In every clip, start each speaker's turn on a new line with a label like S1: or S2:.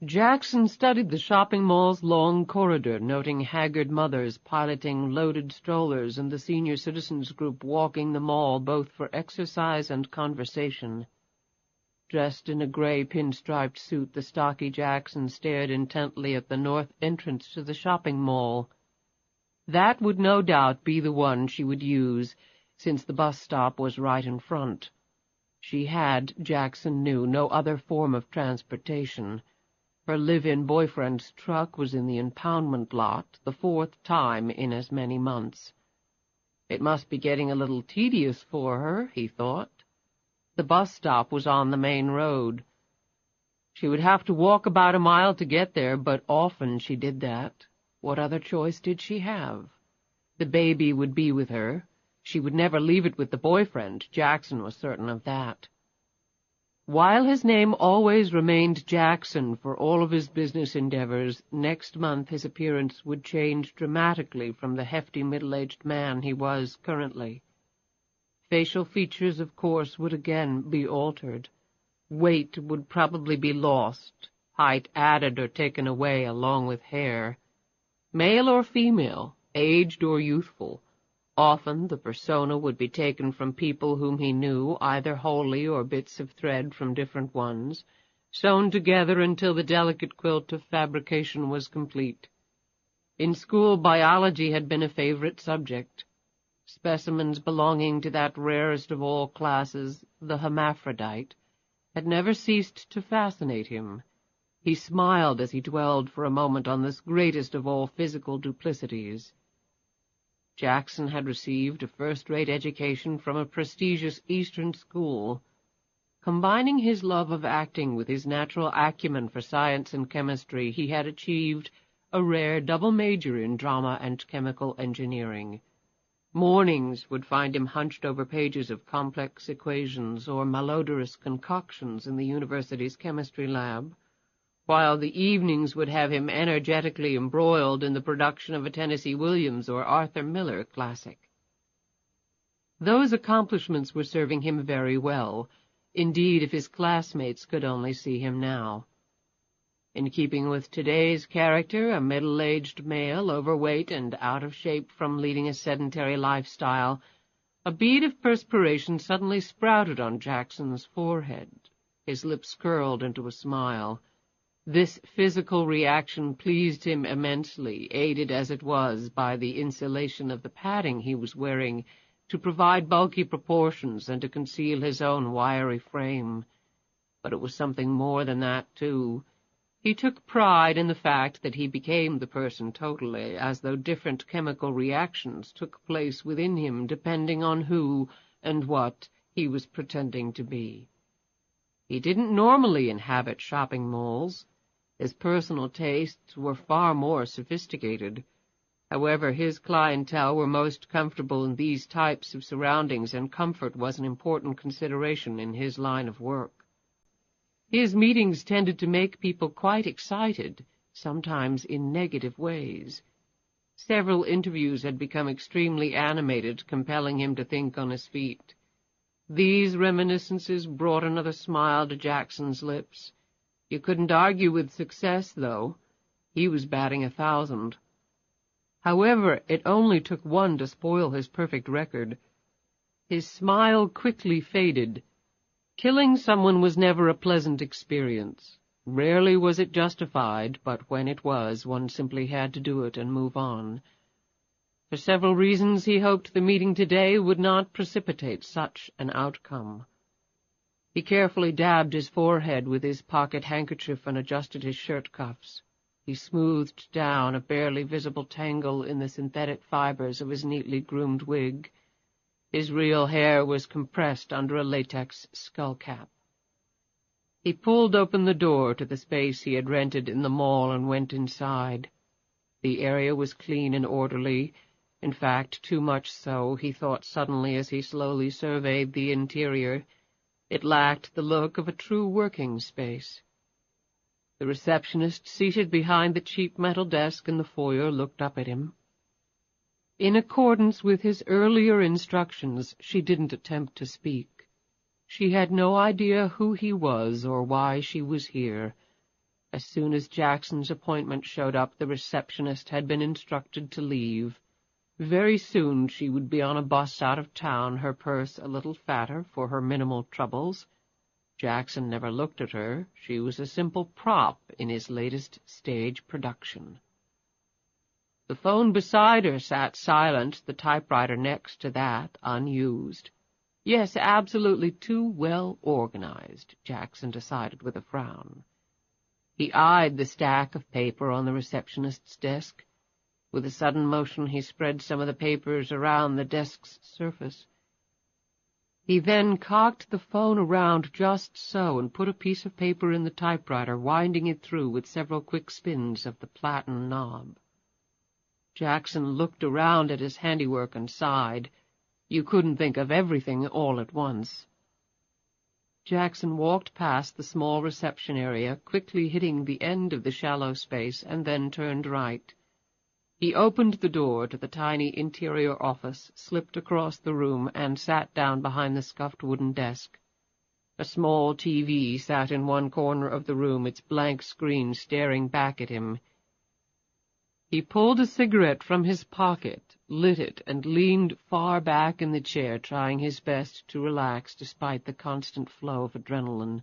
S1: Jackson studied the shopping mall's long corridor, noting haggard mothers piloting loaded strollers and the senior citizens group walking the mall both for exercise and conversation. Dressed in a gray pinstriped suit, the stocky Jackson stared intently at the north entrance to the shopping mall. That would no doubt be the one she would use, since the bus stop was right in front. She had, Jackson knew, no other form of transportation. Her live-in boyfriend's truck was in the impoundment lot, the fourth time in as many months. It must be getting a little tedious for her, he thought. The bus stop was on the main road. She would have to walk about a mile to get there, but often she did that. What other choice did she have? The baby would be with her. She would never leave it with the boyfriend. Jackson was certain of that. While his name always remained Jackson for all of his business endeavors, next month his appearance would change dramatically from the hefty middle-aged man he was currently. Facial features, of course, would again be altered. Weight would probably be lost, height added or taken away along with hair. Male or female, aged or youthful, often the persona would be taken from people whom he knew, either wholly or bits of thread from different ones, sewn together until the delicate quilt of fabrication was complete. In school, biology had been a favorite subject. Specimens belonging to that rarest of all classes, the hermaphrodite, had never ceased to fascinate him. He smiled as he dwelled for a moment on this greatest of all physical duplicities. Jackson had received a first-rate education from a prestigious Eastern school. Combining his love of acting with his natural acumen for science and chemistry, he had achieved a rare double major in drama and chemical engineering. Mornings would find him hunched over pages of complex equations or malodorous concoctions in the university's chemistry lab, while the evenings would have him energetically embroiled in the production of a Tennessee Williams or Arthur Miller classic. Those accomplishments were serving him very well, indeed, if his classmates could only see him now. In keeping with today's character, a middle-aged male, overweight and out of shape from leading a sedentary lifestyle, a bead of perspiration suddenly sprouted on Jackson's forehead. His lips curled into a smile. This physical reaction pleased him immensely, aided as it was by the insulation of the padding he was wearing to provide bulky proportions and to conceal his own wiry frame. But it was something more than that, too. He took pride in the fact that he became the person totally, as though different chemical reactions took place within him depending on who and what he was pretending to be. He didn't normally inhabit shopping malls. His personal tastes were far more sophisticated. However, his clientele were most comfortable in these types of surroundings, and comfort was an important consideration in his line of work. His meetings tended to make people quite excited, sometimes in negative ways. Several interviews had become extremely animated, compelling him to think on his feet. These reminiscences brought another smile to Jackson's lips. You couldn't argue with success, though. He was batting 1,000. However, it only took one to spoil his perfect record. His smile quickly faded. Killing someone was never a pleasant experience. Rarely was it justified, but when it was, one simply had to do it and move on. For several reasons, he hoped the meeting today would not precipitate such an outcome. He carefully dabbed his forehead with his pocket handkerchief and adjusted his shirt cuffs. He smoothed down a barely visible tangle in the synthetic fibers of his neatly groomed wig. His real hair was compressed under a latex skull-cap. He pulled open the door to the space he had rented in the mall and went inside. The area was clean and orderly. In fact, too much so, he thought suddenly as he slowly surveyed the interior. It lacked the look of a true working space. The receptionist, seated behind the cheap metal desk in the foyer, looked up at him. In accordance with his earlier instructions, she didn't attempt to speak. She had no idea who he was or why she was here. As soon as Jackson's appointment showed up, the receptionist had been instructed to leave. Very soon she would be on a bus out of town, her purse a little fatter for her minimal troubles. Jackson never looked at her. She was a simple prop in his latest stage production. The phone beside her sat silent, the typewriter next to that unused. Yes, absolutely too well organized, Jackson decided with a frown. He eyed the stack of paper on the receptionist's desk. With a sudden motion he spread some of the papers around the desk's surface. He then cocked the phone around just so and put a piece of paper in the typewriter, winding it through with several quick spins of the platen knob. Jackson looked around at his handiwork and sighed. You couldn't think of everything all at once. Jackson walked past the small reception area, quickly hitting the end of the shallow space, and then turned right. He opened the door to the tiny interior office, slipped across the room, and sat down behind the scuffed wooden desk. A small TV sat in one corner of the room, its blank screen staring back at him. He pulled a cigarette from his pocket, lit it, and leaned far back in the chair, trying his best to relax despite the constant flow of adrenaline.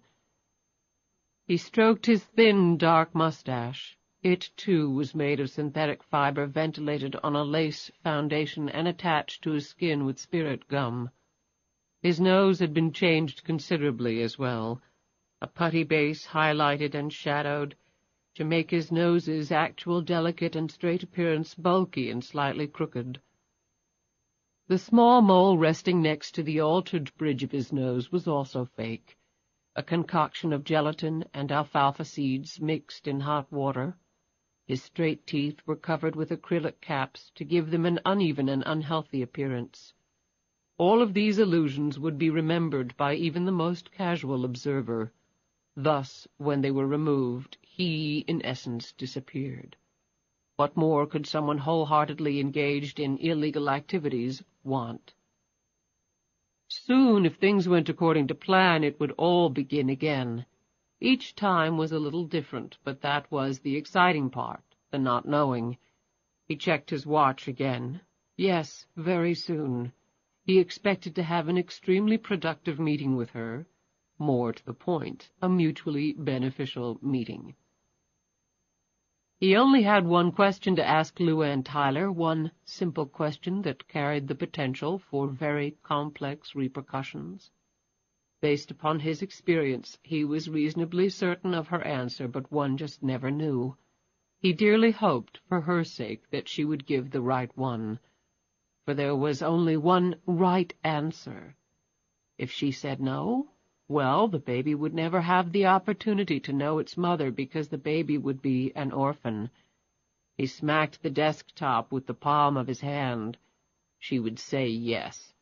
S1: He stroked his thin, dark mustache. It, too, was made of synthetic fiber, ventilated on a lace foundation and attached to his skin with spirit gum. His nose had been changed considerably as well, a putty base highlighted and shadowed, to make his nose's actual delicate and straight appearance bulky and slightly crooked. The small mole resting next to the altered bridge of his nose was also fake, a concoction of gelatin and alfalfa seeds mixed in hot water. His straight teeth were covered with acrylic caps to give them an uneven and unhealthy appearance. All of these illusions would be remembered by even the most casual observer. Thus, when they were removed, he, in essence, disappeared. What more could someone wholeheartedly engaged in illegal activities want? Soon, if things went according to plan, it would all begin again. Each time was a little different, but that was the exciting part, the not knowing. He checked his watch again. Yes, very soon. He expected to have an extremely productive meeting with her. More to the point, a mutually beneficial meeting. He only had one question to ask LuAnn Tyler, one simple question that carried the potential for very complex repercussions. Based upon his experience, he was reasonably certain of her answer, but one just never knew. He dearly hoped, for her sake, that she would give the right one, for there was only one right answer. If she said no, well, the baby would never have the opportunity to know its mother because the baby would be an orphan. He smacked the desktop with the palm of his hand. She would say yes.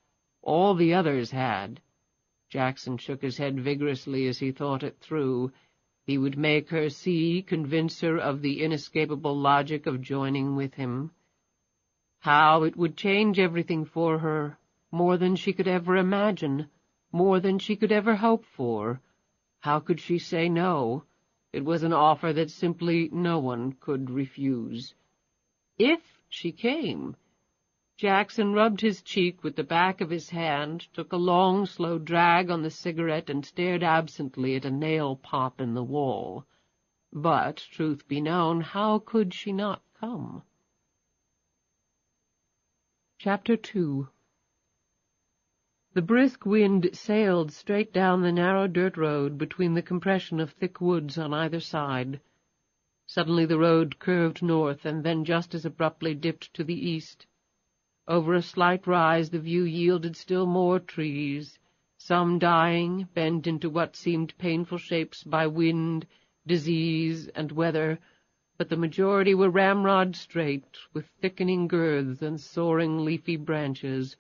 S1: All the others had. Jackson shook his head vigorously as he thought it through. He would make her see, convince her of the inescapable logic of joining with him. How it would change everything for her, more than she could ever imagine, more than she could ever hope for. How could she say no? It was an offer that simply no one could refuse. If she came. Jackson rubbed his cheek with the back of his hand, took a long, slow drag on the cigarette, and stared absently at a nail pop in the wall. But, truth be known, how could she not come? Chapter 2. The brisk wind sailed straight down the narrow dirt road between the compression of thick woods on either side. Suddenly the road curved north, and then just as abruptly dipped to the east. Over a slight rise the view yielded still more trees, some dying, bent into what seemed painful shapes by wind, disease, and weather, but the majority were ramrod straight, with thickening girths and soaring leafy branches.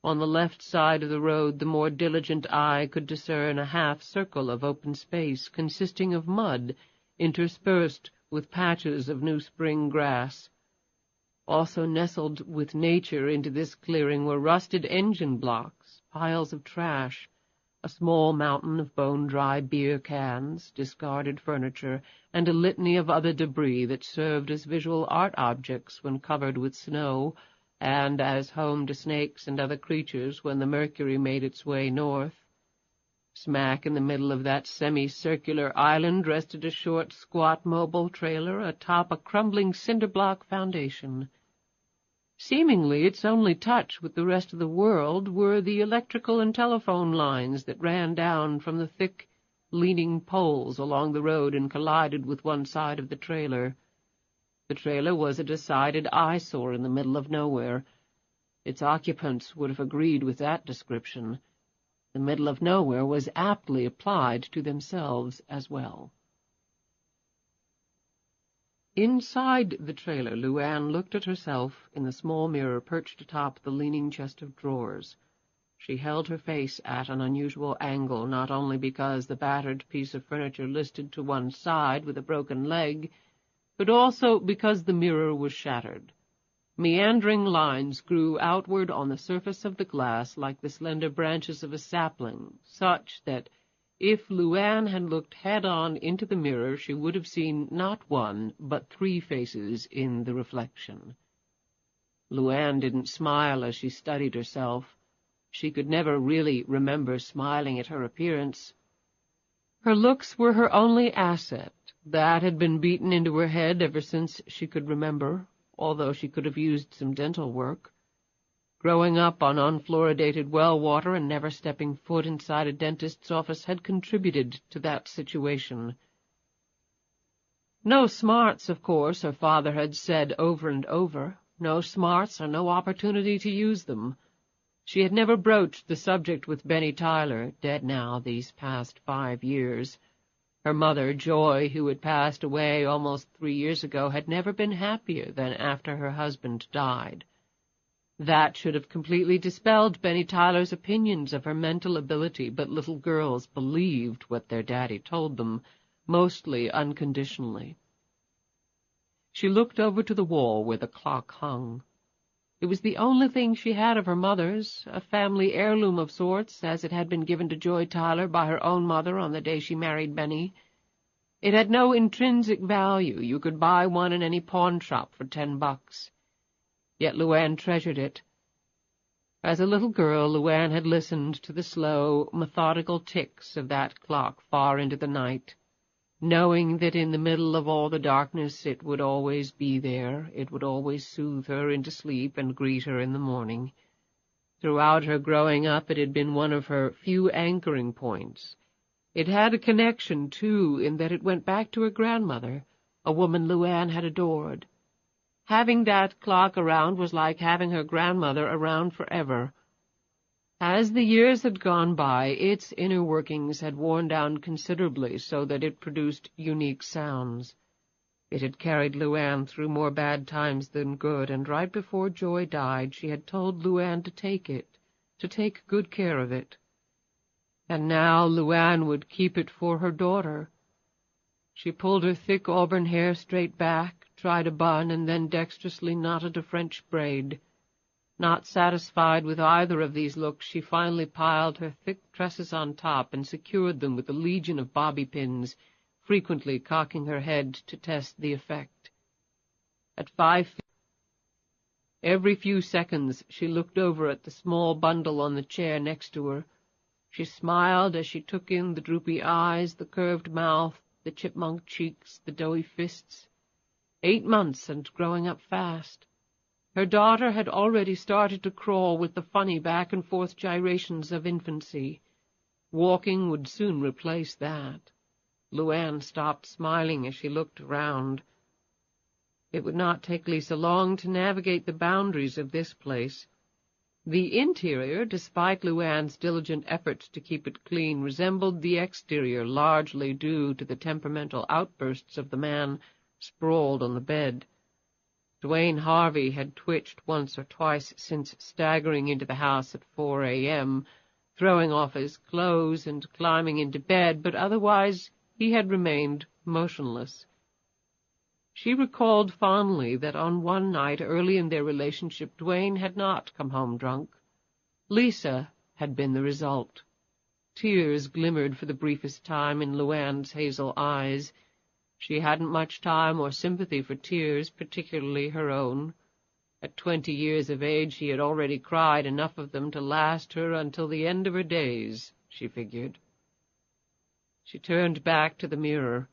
S1: On the left side of the road the more diligent eye could discern a half-circle of open space consisting of mud interspersed with patches of new spring grass. Also nestled with nature into this clearing were rusted engine blocks, piles of trash, A small mountain of bone-dry beer cans, discarded furniture, and a litany of other debris that served as visual art objects when covered with snow, and as home to snakes and other creatures when the mercury made its way north. Smack in the middle of that semicircular island rested a short, squat mobile trailer atop a crumbling cinder-block foundation. Seemingly its only touch with the rest of the world were the electrical and telephone lines that ran down from the thick, leaning poles along the road and collided with one side of the trailer. The trailer was a decided eyesore in the middle of nowhere. Its occupants would have agreed with that description. The middle of nowhere was aptly applied to themselves as well. Inside the trailer, LuAnn looked at herself in the small mirror perched atop the leaning chest of drawers. She held her face at an unusual angle, not only because the battered piece of furniture listed to one side with a broken leg, but also because the mirror was shattered. Meandering lines grew outward on the surface of the glass like the slender branches of a sapling, such that if LuAnn had looked head-on into the mirror, she would have seen not one, but 3 faces in the reflection. LuAnn didn't smile as she studied herself. She could never really remember smiling at her appearance. Her looks were her only asset. That had been beaten into her head ever since she could remember, although she could have used some dental work. Growing up on unfluoridated well water and never stepping foot inside a dentist's office had contributed to that situation. No smarts, of course, her father had said over and over. No smarts or no opportunity to use them. She had never broached the subject with Benny Tyler, dead now these past 5 years. Her mother, Joy, who had passed away almost 3 years ago, had never been happier than after her husband died. That should have completely dispelled Benny Tyler's opinions of her mental ability, but little girls believed what their daddy told them, mostly unconditionally. She looked over to the wall where the clock hung. It was the only thing she had of her mother's, a family heirloom of sorts, as it had been given to Joy Tyler by her own mother on the day she married Benny. It had no intrinsic value. You could buy one in any pawn shop for $10. Yet LuAnn treasured it. As a little girl, LuAnn had listened to the slow, methodical ticks of that clock far into the night, knowing that in the middle of all the darkness it would always be there, it would always soothe her into sleep and greet her in the morning. Throughout her growing up it had been one of her few anchoring points. It had a connection, too, in that it went back to her grandmother, a woman LuAnn had adored. Having that clock around was like having her grandmother around forever. As the years had gone by, its inner workings had worn down considerably so that it produced unique sounds. It had carried LuAnn through more bad times than good, and right before Joy died she had told LuAnn to take it, to take good care of it. And now LuAnn would keep it for her daughter. She pulled her thick auburn hair straight back, tried a bun, and then dexterously knotted a French braid. Not satisfied with either of these looks, she finally piled her thick tresses on top and secured them with a legion of bobby pins, frequently cocking her head to test the effect. At 5 feet, every few seconds she looked over at the small bundle on the chair next to her. She smiled as she took in the droopy eyes, the curved mouth, the chipmunk cheeks, the doughy fists. 8 months and growing up fast. Her daughter had already started to crawl with the funny back-and-forth gyrations of infancy. Walking would soon replace that. LuAnn stopped smiling as she looked around. It would not take Lisa long to navigate the boundaries of this place. The interior, despite LuAnn's diligent efforts to keep it clean, resembled the exterior, largely due to the temperamental outbursts of the man sprawled on the bed. Dwayne Harvey had twitched once or twice since staggering into the house at 4 a.m., throwing off his clothes and climbing into bed, but otherwise he had remained motionless. She recalled fondly that on one night early in their relationship Dwayne had not come home drunk. Lisa had been the result. Tears glimmered for the briefest time in LuAnn's hazel eyes. She hadn't much time or sympathy for tears, particularly her own. At 20 years of age she had already cried enough of them to last her until the end of her days, she figured. She turned back to the mirror.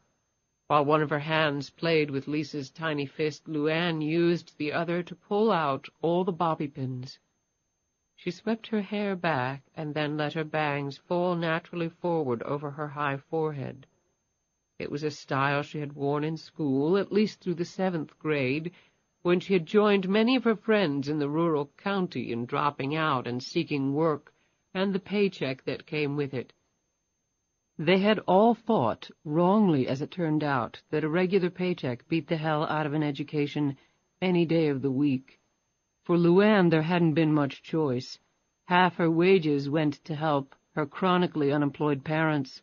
S1: While one of her hands played with Lisa's tiny fist, LuAnn used the other to pull out all the bobby pins. She swept her hair back and then let her bangs fall naturally forward over her high forehead. It was a style she had worn in school, at least through the 7th grade, when she had joined many of her friends in the rural county in dropping out and seeking work and the paycheck that came with it. They had all thought, wrongly as it turned out, that a regular paycheck beat the hell out of an education any day of the week. For LuAnn there hadn't been much choice. Half her wages went to help her chronically unemployed parents.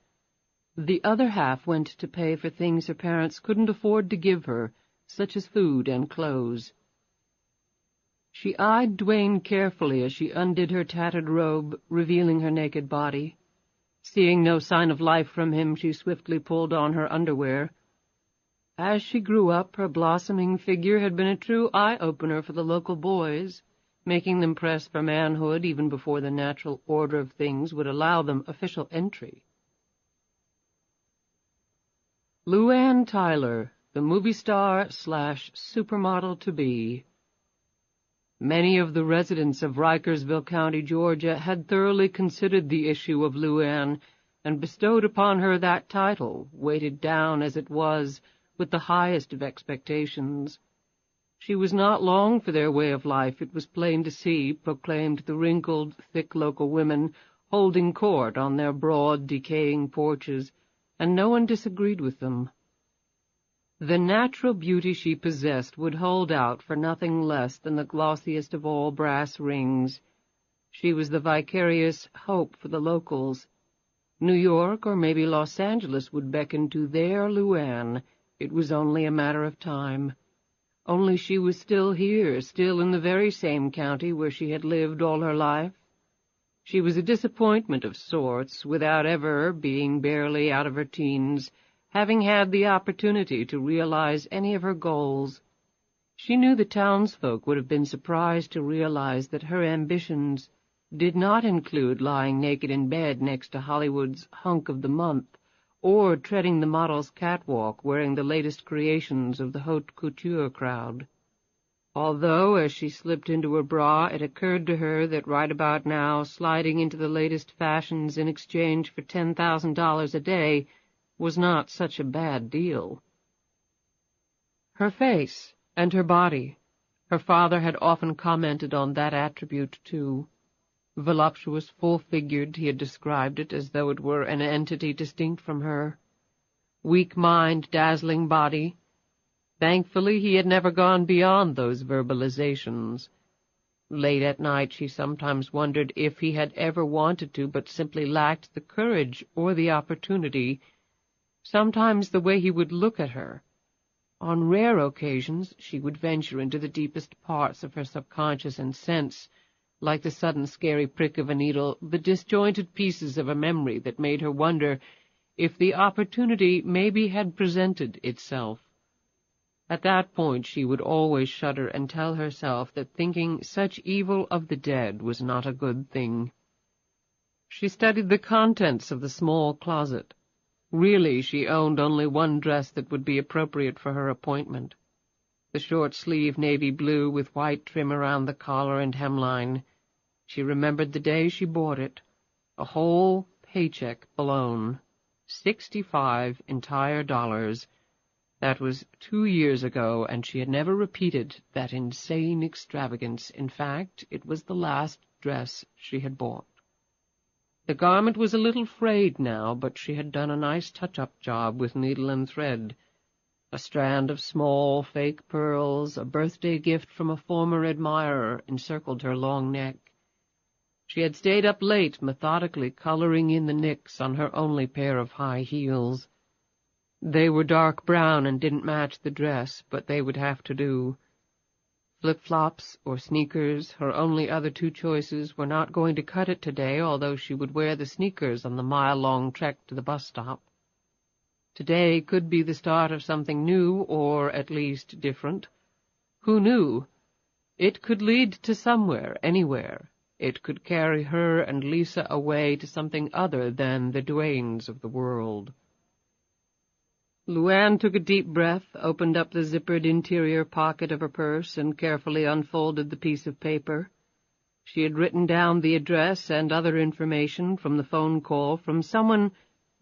S1: The other half went to pay for things her parents couldn't afford to give her, such as food and clothes. She eyed Duane carefully as she undid her tattered robe, revealing her naked body. Seeing no sign of life from him, she swiftly pulled on her underwear. As she grew up, her blossoming figure had been a true eye-opener for the local boys, making them press for manhood even before the natural order of things would allow them official entry. LuAnn Tyler, the movie star/supermodel-to-be. Many of the residents of Rikersville County, Georgia, had thoroughly considered the issue of LuAnn and bestowed upon her that title, weighted down as it was with the highest of expectations. She was not long for their way of life, it was plain to see, proclaimed the wrinkled, thick local women, holding court on their broad, decaying porches, and no one disagreed with them. The natural beauty she possessed would hold out for nothing less than the glossiest of all brass rings. She was the vicarious hope for the locals. New York, or maybe Los Angeles, would beckon to their LuAnn. It was only a matter of time. Only she was still here, still in the very same county where she had lived all her life. She was a disappointment of sorts, without ever, being barely out of her teens, having had the opportunity to realize any of her goals. She knew the townsfolk would have been surprised to realize that her ambitions did not include lying naked in bed next to Hollywood's hunk of the month, or treading the model's catwalk wearing the latest creations of the haute couture crowd. Although, as she slipped into her bra, it occurred to her that right about now, sliding into the latest fashions in exchange for $10,000 a day was not such a bad deal. Her face and her body. Her father had often commented on that attribute, too. Voluptuous, full-figured, he had described it as though it were an entity distinct from her. Weak mind, dazzling body. Thankfully, he had never gone beyond those verbalizations. Late at night, she sometimes wondered if he had ever wanted to, but simply lacked the courage or the opportunity. Sometimes the way he would look at her. On rare occasions she would venture into the deepest parts of her subconscious and sense, like the sudden scary prick of a needle, the disjointed pieces of a memory that made her wonder if the opportunity maybe had presented itself. At that point she would always shudder and tell herself that thinking such evil of the dead was not a good thing. She studied the contents of the small closet. Really, she owned only one dress that would be appropriate for her appointment. The short-sleeve navy blue with white trim around the collar and hemline. She remembered the day she bought it. A whole paycheck blown. 65 entire dollars. That was 2 years ago, and she had never repeated that insane extravagance. In fact, it was the last dress she had bought. The garment was a little frayed now, but she had done a nice touch-up job with needle and thread. A strand of small, fake pearls, a birthday gift from a former admirer, encircled her long neck. She had stayed up late, methodically coloring in the nicks on her only pair of high heels. They were dark brown and didn't match the dress, but they would have to do. Flip-flops or sneakers, her only other two choices, were not going to cut it today, although she would wear the sneakers on the mile-long trek to the bus stop. Today could be the start of something new, or at least different. Who knew? It could lead to somewhere, anywhere. It could carry her and Lisa away to something other than the Duanes of the world. LuAnn took a deep breath, opened up the zippered interior pocket of her purse, and carefully unfolded the piece of paper. She had written down the address and other information from the phone call from someone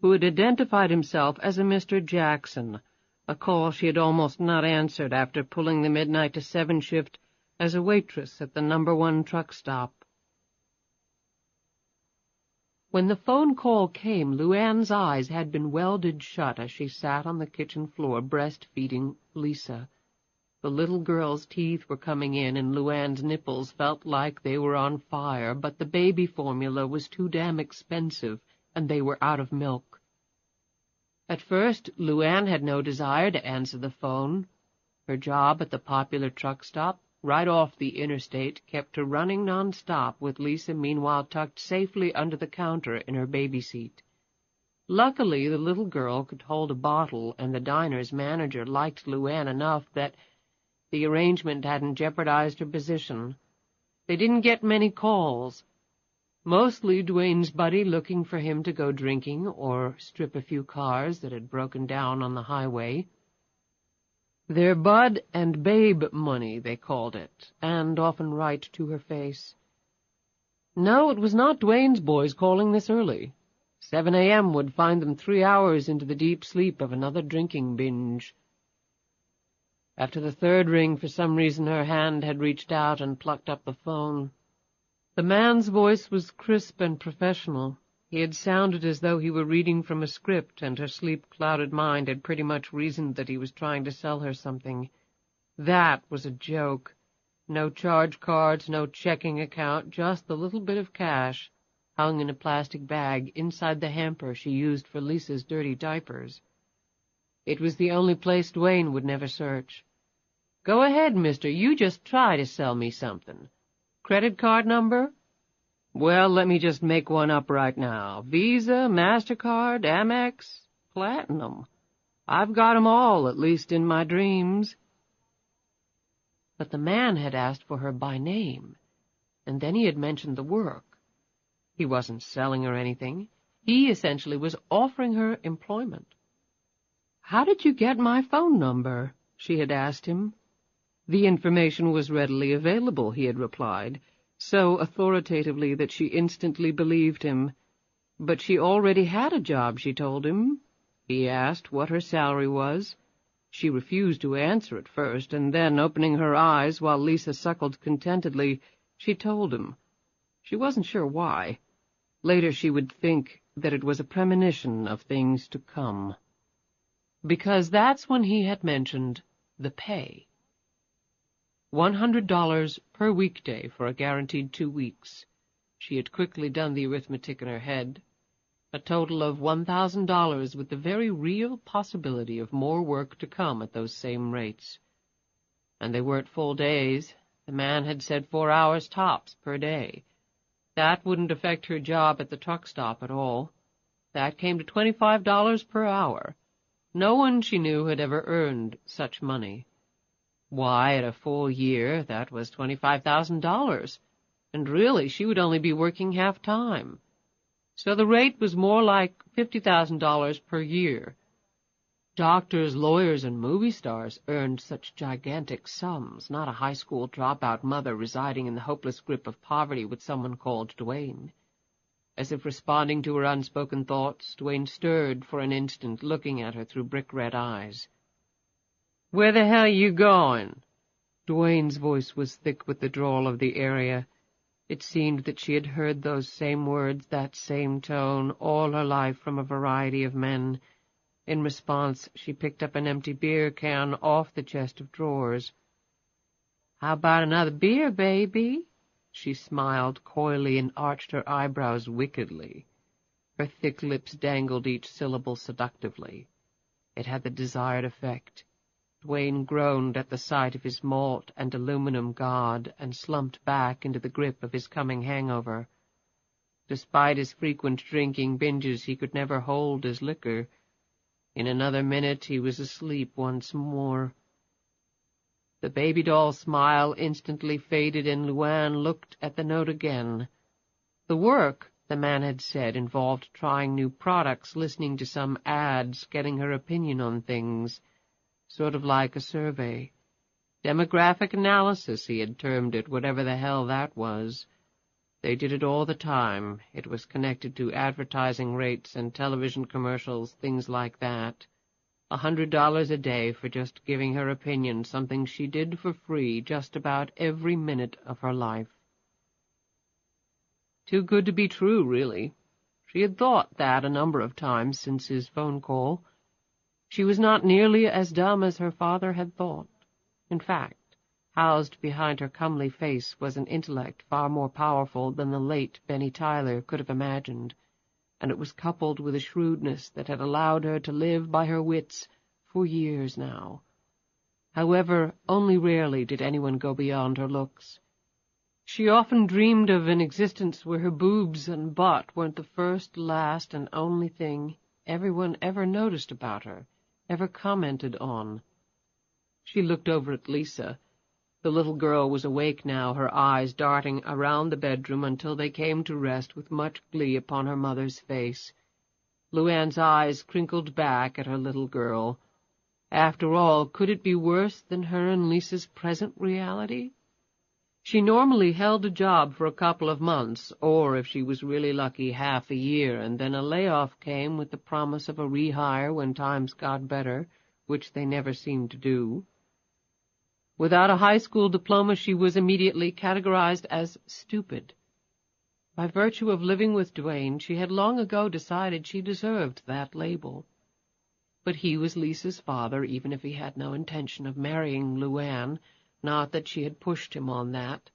S1: who had identified himself as a Mr. Jackson, a call she had almost not answered after pulling the midnight to 7 shift as a waitress at the No. 1 truck stop. When the phone call came, LuAnn's eyes had been welded shut as she sat on the kitchen floor breastfeeding Lisa. The little girl's teeth were coming in, and LuAnn's nipples felt like they were on fire, but the baby formula was too damn expensive, and they were out of milk. At first, LuAnn had no desire to answer the phone. Her job at the popular truck stop, right off the interstate, kept her running non-stop, with Lisa meanwhile tucked safely under the counter in her baby seat. Luckily, the little girl could hold a bottle, and the diner's manager liked LuAnn enough that the arrangement hadn't jeopardized her position. They didn't get many calls. Mostly Duane's buddy looking for him to go drinking or strip a few cars that had broken down on the highway. Their bud and babe money, they called it, and often right to her face. No, it was not Duane's boys calling this early. 7 a.m. would find them 3 hours into the deep sleep of another drinking binge. After the third ring, for some reason her hand had reached out and plucked up the phone. The man's voice was crisp and professional. He had sounded as though he were reading from a script, and her sleep-clouded mind had pretty much reasoned that he was trying to sell her something. That was a joke. No charge cards, no checking account, just the little bit of cash, hung in a plastic bag inside the hamper she used for Lisa's dirty diapers. It was the only place Duane would never search. "Go ahead, mister, you just try to sell me something. Credit card number? Well, let me just make one up right now. Visa, MasterCard, Amex, Platinum. I've got 'em all, at least in my dreams." But the man had asked for her by name, and then he had mentioned the work. He wasn't selling her anything. He essentially was offering her employment. "How did you get my phone number?" she had asked him. The information was readily available, he had replied, so authoritatively that she instantly believed him. But she already had a job, she told him. He asked what her salary was. She refused to answer at first, and then, opening her eyes while Lisa suckled contentedly, she told him. She wasn't sure why. Later she would think that it was a premonition of things to come. Because that's when he had mentioned the pay. $100 per weekday for a guaranteed 2 weeks. She had quickly done the arithmetic in her head. A total of $1,000, with the very real possibility of more work to come at those same rates. And they weren't full days. The man had said 4 hours tops per day. That wouldn't affect her job at the truck stop at all. That came to $25 per hour. No one she knew had ever earned such money. Why, at a full year, that was $25,000, and really she would only be working half-time. So the rate was more like $50,000 per year. Doctors, lawyers, and movie stars earned such gigantic sums, not a high school dropout mother residing in the hopeless grip of poverty with someone called Duane. As if responding to her unspoken thoughts, Duane stirred for an instant, looking at her through brick-red eyes. "Where the hell you going?" Duane's voice was thick with the drawl of the area. It seemed that she had heard those same words, that same tone, all her life from a variety of men. In response, she picked up an empty beer can off the chest of drawers. "How about another beer, baby?" She smiled coyly and arched her eyebrows wickedly. Her thick lips dangled each syllable seductively. It had the desired effect. Duane groaned at the sight of his malt and aluminum god and slumped back into the grip of his coming hangover. Despite his frequent drinking binges, he could never hold his liquor. In another minute he was asleep once more. The baby doll smile instantly faded, and LuAnn looked at the note again. The work, the man had said, involved trying new products, listening to some ads, getting her opinion on things, sort of like a survey. Demographic analysis, he had termed it, whatever the hell that was. They did it all the time. It was connected to advertising rates and television commercials, things like that. $100 a day for just giving her opinion, something she did for free just about every minute of her life. Too good to be true, really. She had thought that a number of times since his phone call. She was not nearly as dumb as her father had thought. In fact, housed behind her comely face was an intellect far more powerful than the late Benny Tyler could have imagined, and it was coupled with a shrewdness that had allowed her to live by her wits for years now. However, only rarely did anyone go beyond her looks. She often dreamed of an existence where her boobs and butt weren't the first, last, and only thing everyone ever noticed about her, ever commented on. She looked over at Lisa. The little girl was awake now, her eyes darting around the bedroom until they came to rest with much glee upon her mother's face. LuAnn's eyes crinkled back at her little girl. After all, could it be worse than her and Lisa's present reality? She normally held a job for a couple of months, or, if she was really lucky, half a year, and then a layoff came with the promise of a rehire when times got better, which they never seemed to do. Without a high school diploma, she was immediately categorized as stupid. By virtue of living with Duane, she had long ago decided she deserved that label. But he was Lisa's father, even if he had no intention of marrying LuAnn, not that she had pushed him on that.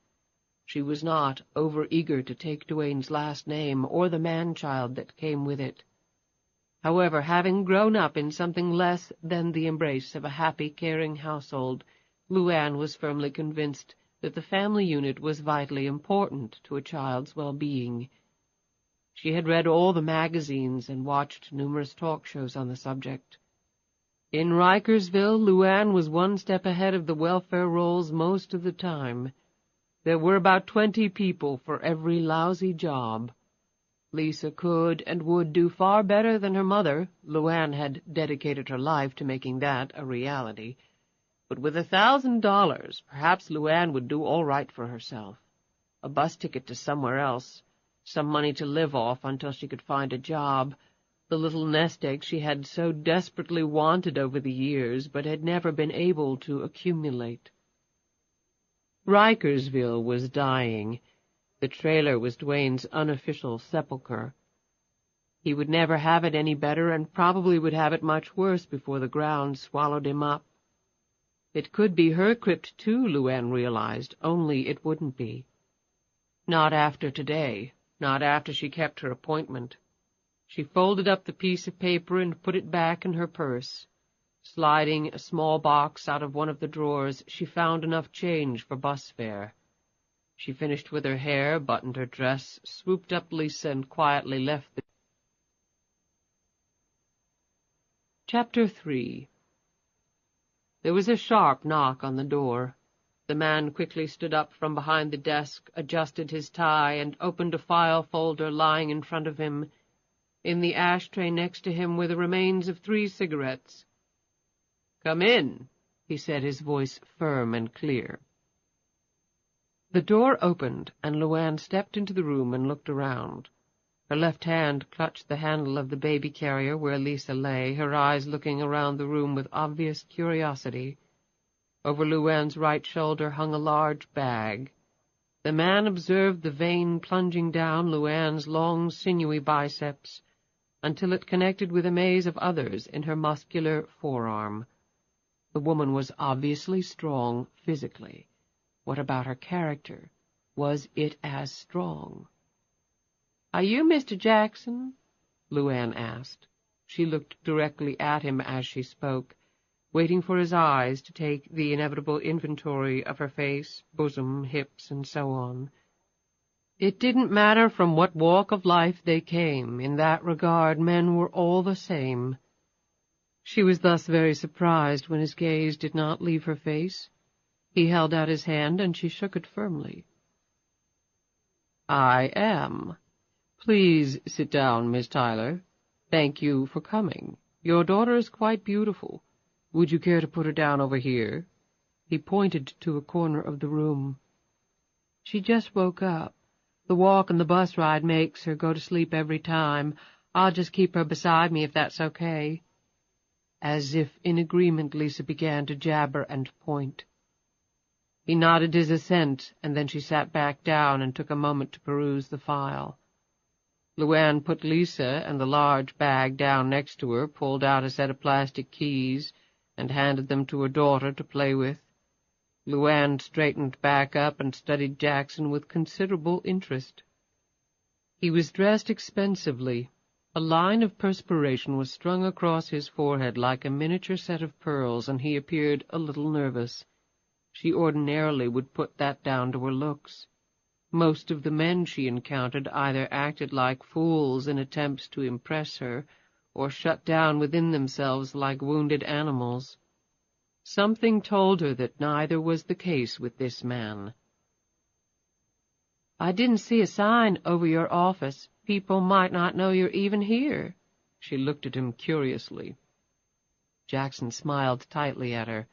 S1: She was not over-eager to take Duane's last name or the man-child that came with it. However, having grown up in something less than the embrace of a happy, caring household, LuAnn was firmly convinced that the family unit was vitally important to a child's well-being. She had read all the magazines and watched numerous talk shows on the subject. In Rikersville, LuAnn was one step ahead of the welfare rolls most of the time. There were about 20 people for every lousy job. Lisa could and would do far better than her mother. LuAnn had dedicated her life to making that a reality. But with $1,000, perhaps LuAnn would do all right for herself. A bus ticket to somewhere else, some money to live off until she could find a job, the little nest egg she had so desperately wanted over the years but had never been able to accumulate. Rikersville was dying. The trailer was Duane's unofficial sepulcher. He would never have it any better, and probably would have it much worse before the ground swallowed him up. It could be her crypt, too, LuAnn realized, only it wouldn't be. Not after today, not after she kept her appointment. She folded up the piece of paper and put it back in her purse. Sliding a small box out of one of the drawers, she found enough change for bus fare. She finished with her hair, buttoned her dress, swooped up Lisa, and quietly left the... Chapter 3. There was a sharp knock on the door. The man quickly stood up from behind the desk, adjusted his tie, and opened a file folder lying in front of him. In the ashtray next to him were the remains of 3 cigarettes. "Come in," he said, his voice firm and clear. The door opened, and LuAnn stepped into the room and looked around. Her left hand clutched the handle of the baby carrier where Lisa lay, her eyes looking around the room with obvious curiosity. Over LuAnn's right shoulder hung a large bag. The man observed the vein plunging down LuAnn's long, sinewy biceps until it connected with a maze of others in her muscular forearm. The woman was obviously strong physically. What about her character? Was it as strong? "Are you Mr. Jackson?" LuAnn asked. She looked directly at him as she spoke. waiting for his eyes to take the inevitable inventory of her face, bosom, hips, and so on. It didn't matter from what walk of life they came. In that regard, men were all the same. She was thus very surprised when his gaze did not leave her face. He held out his hand, and she shook it firmly. "I am. Please sit down, Miss Tyler. Thank you for coming. Your daughter is quite beautiful. Would you care to put her down over here?" He pointed to a corner of the room. "She just woke up. The walk and the bus ride makes her go to sleep every time. I'll just keep her beside me if that's okay." As if in agreement, Lisa began to jabber and point. He nodded his assent, and then she sat back down and took a moment to peruse the file. LuAnn put Lisa and the large bag down next to her, pulled out a set of plastic keys, and handed them to her daughter to play with. LuAnn straightened back up and studied Jackson with considerable interest. He was dressed expensively. A line of perspiration was strung across his forehead like a miniature set of pearls, and he appeared a little nervous. She ordinarily would put that down to her looks. Most of the men she encountered either acted like fools in attempts to impress her, or shut down within themselves like wounded animals. Something told her that neither was the case with this man. "I didn't see a sign over your office. People might not know you're even here." She looked at him curiously. Jackson smiled tightly at her.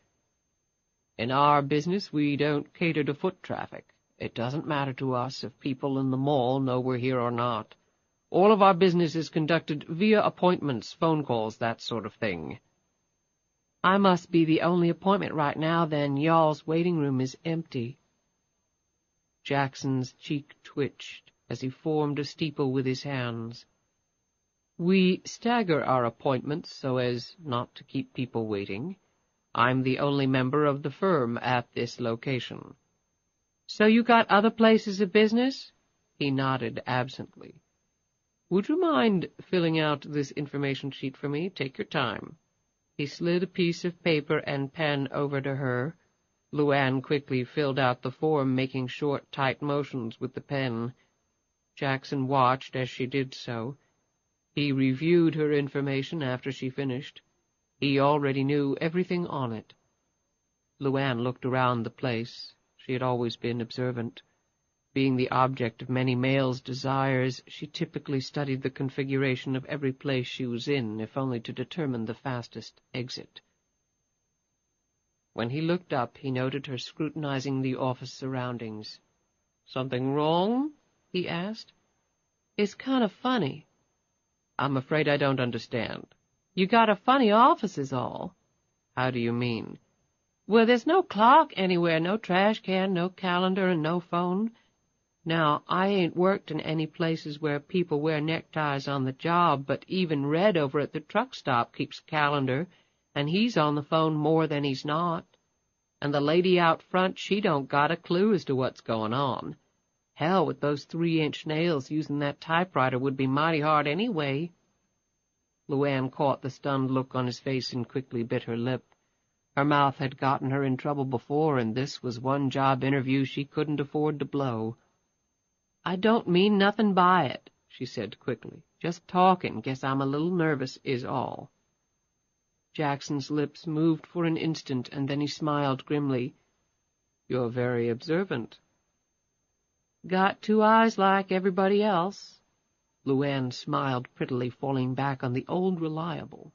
S1: "In our business, we don't cater to foot traffic. It doesn't matter to us if people in the mall know we're here or not. All of our business is conducted via appointments, phone calls, that sort of thing." "I must be the only appointment right now, then. Y'all's waiting room is empty." Jackson's cheek twitched as he formed a steeple with his hands. "We stagger our appointments so as not to keep people waiting. I'm the only member of the firm at this location." "So you got other places of business?" He nodded absently. "Would you mind filling out this information sheet for me? Take your time." He slid a piece of paper and pen over to her. LuAnn quickly filled out the form, making short, tight motions with the pen. Jackson watched as she did so. He reviewed her information after she finished. He already knew everything on it. LuAnn looked around the place. She had always been observant. Being the object of many males' desires, she typically studied the configuration of every place she was in, if only to determine the fastest exit. When he looked up, he noted her scrutinizing the office surroundings. "Something wrong?" he asked. "It's kind of funny." "I'm afraid I don't understand." "You got a funny office is all." "How do you mean?" "Well, there's no clock anywhere, no trash can, no calendar, and no phone. Now, I ain't worked in any places where people wear neckties on the job, but even Red over at the truck stop keeps a calendar, and he's on the phone more than he's not. And the lady out front, she don't got a clue as to what's going on. Hell, with those 3-inch nails, using that typewriter would be mighty hard anyway." LuAnn caught the stunned look on his face and quickly bit her lip. Her mouth had gotten her in trouble before, and this was one job interview she couldn't afford to blow. "I don't mean nothing by it," she said quickly. "Just talking. Guess I'm a little nervous is all." Jackson's lips moved for an instant, and then he smiled grimly. "You're very observant." "Got 2 eyes like everybody else." LuAnn smiled prettily, falling back on the old reliable.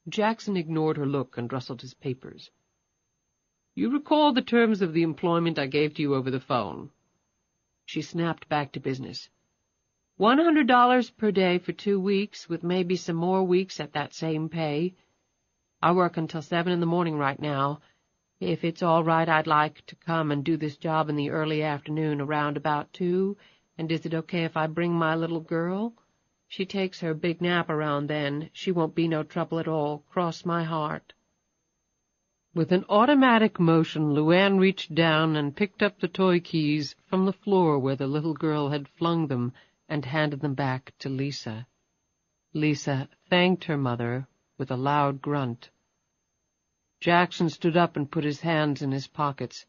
S1: Jackson ignored her look and rustled his papers. "You recall the terms of the employment I gave to you over the phone?" She snapped back to business. $100 per day for 2 weeks, with maybe some more weeks at that same pay. I work until 7 in the morning right now. If it's all right, I'd like to come and do this job in the early afternoon, around about 2. And is it okay if I bring my little girl? She takes her big nap around then. She won't be no trouble at all. Cross my heart." With an automatic motion, LuAnn reached down and picked up the toy keys from the floor where the little girl had flung them and handed them back to Lisa. Lisa thanked her mother with a loud grunt. Jackson stood up and put his hands in his pockets.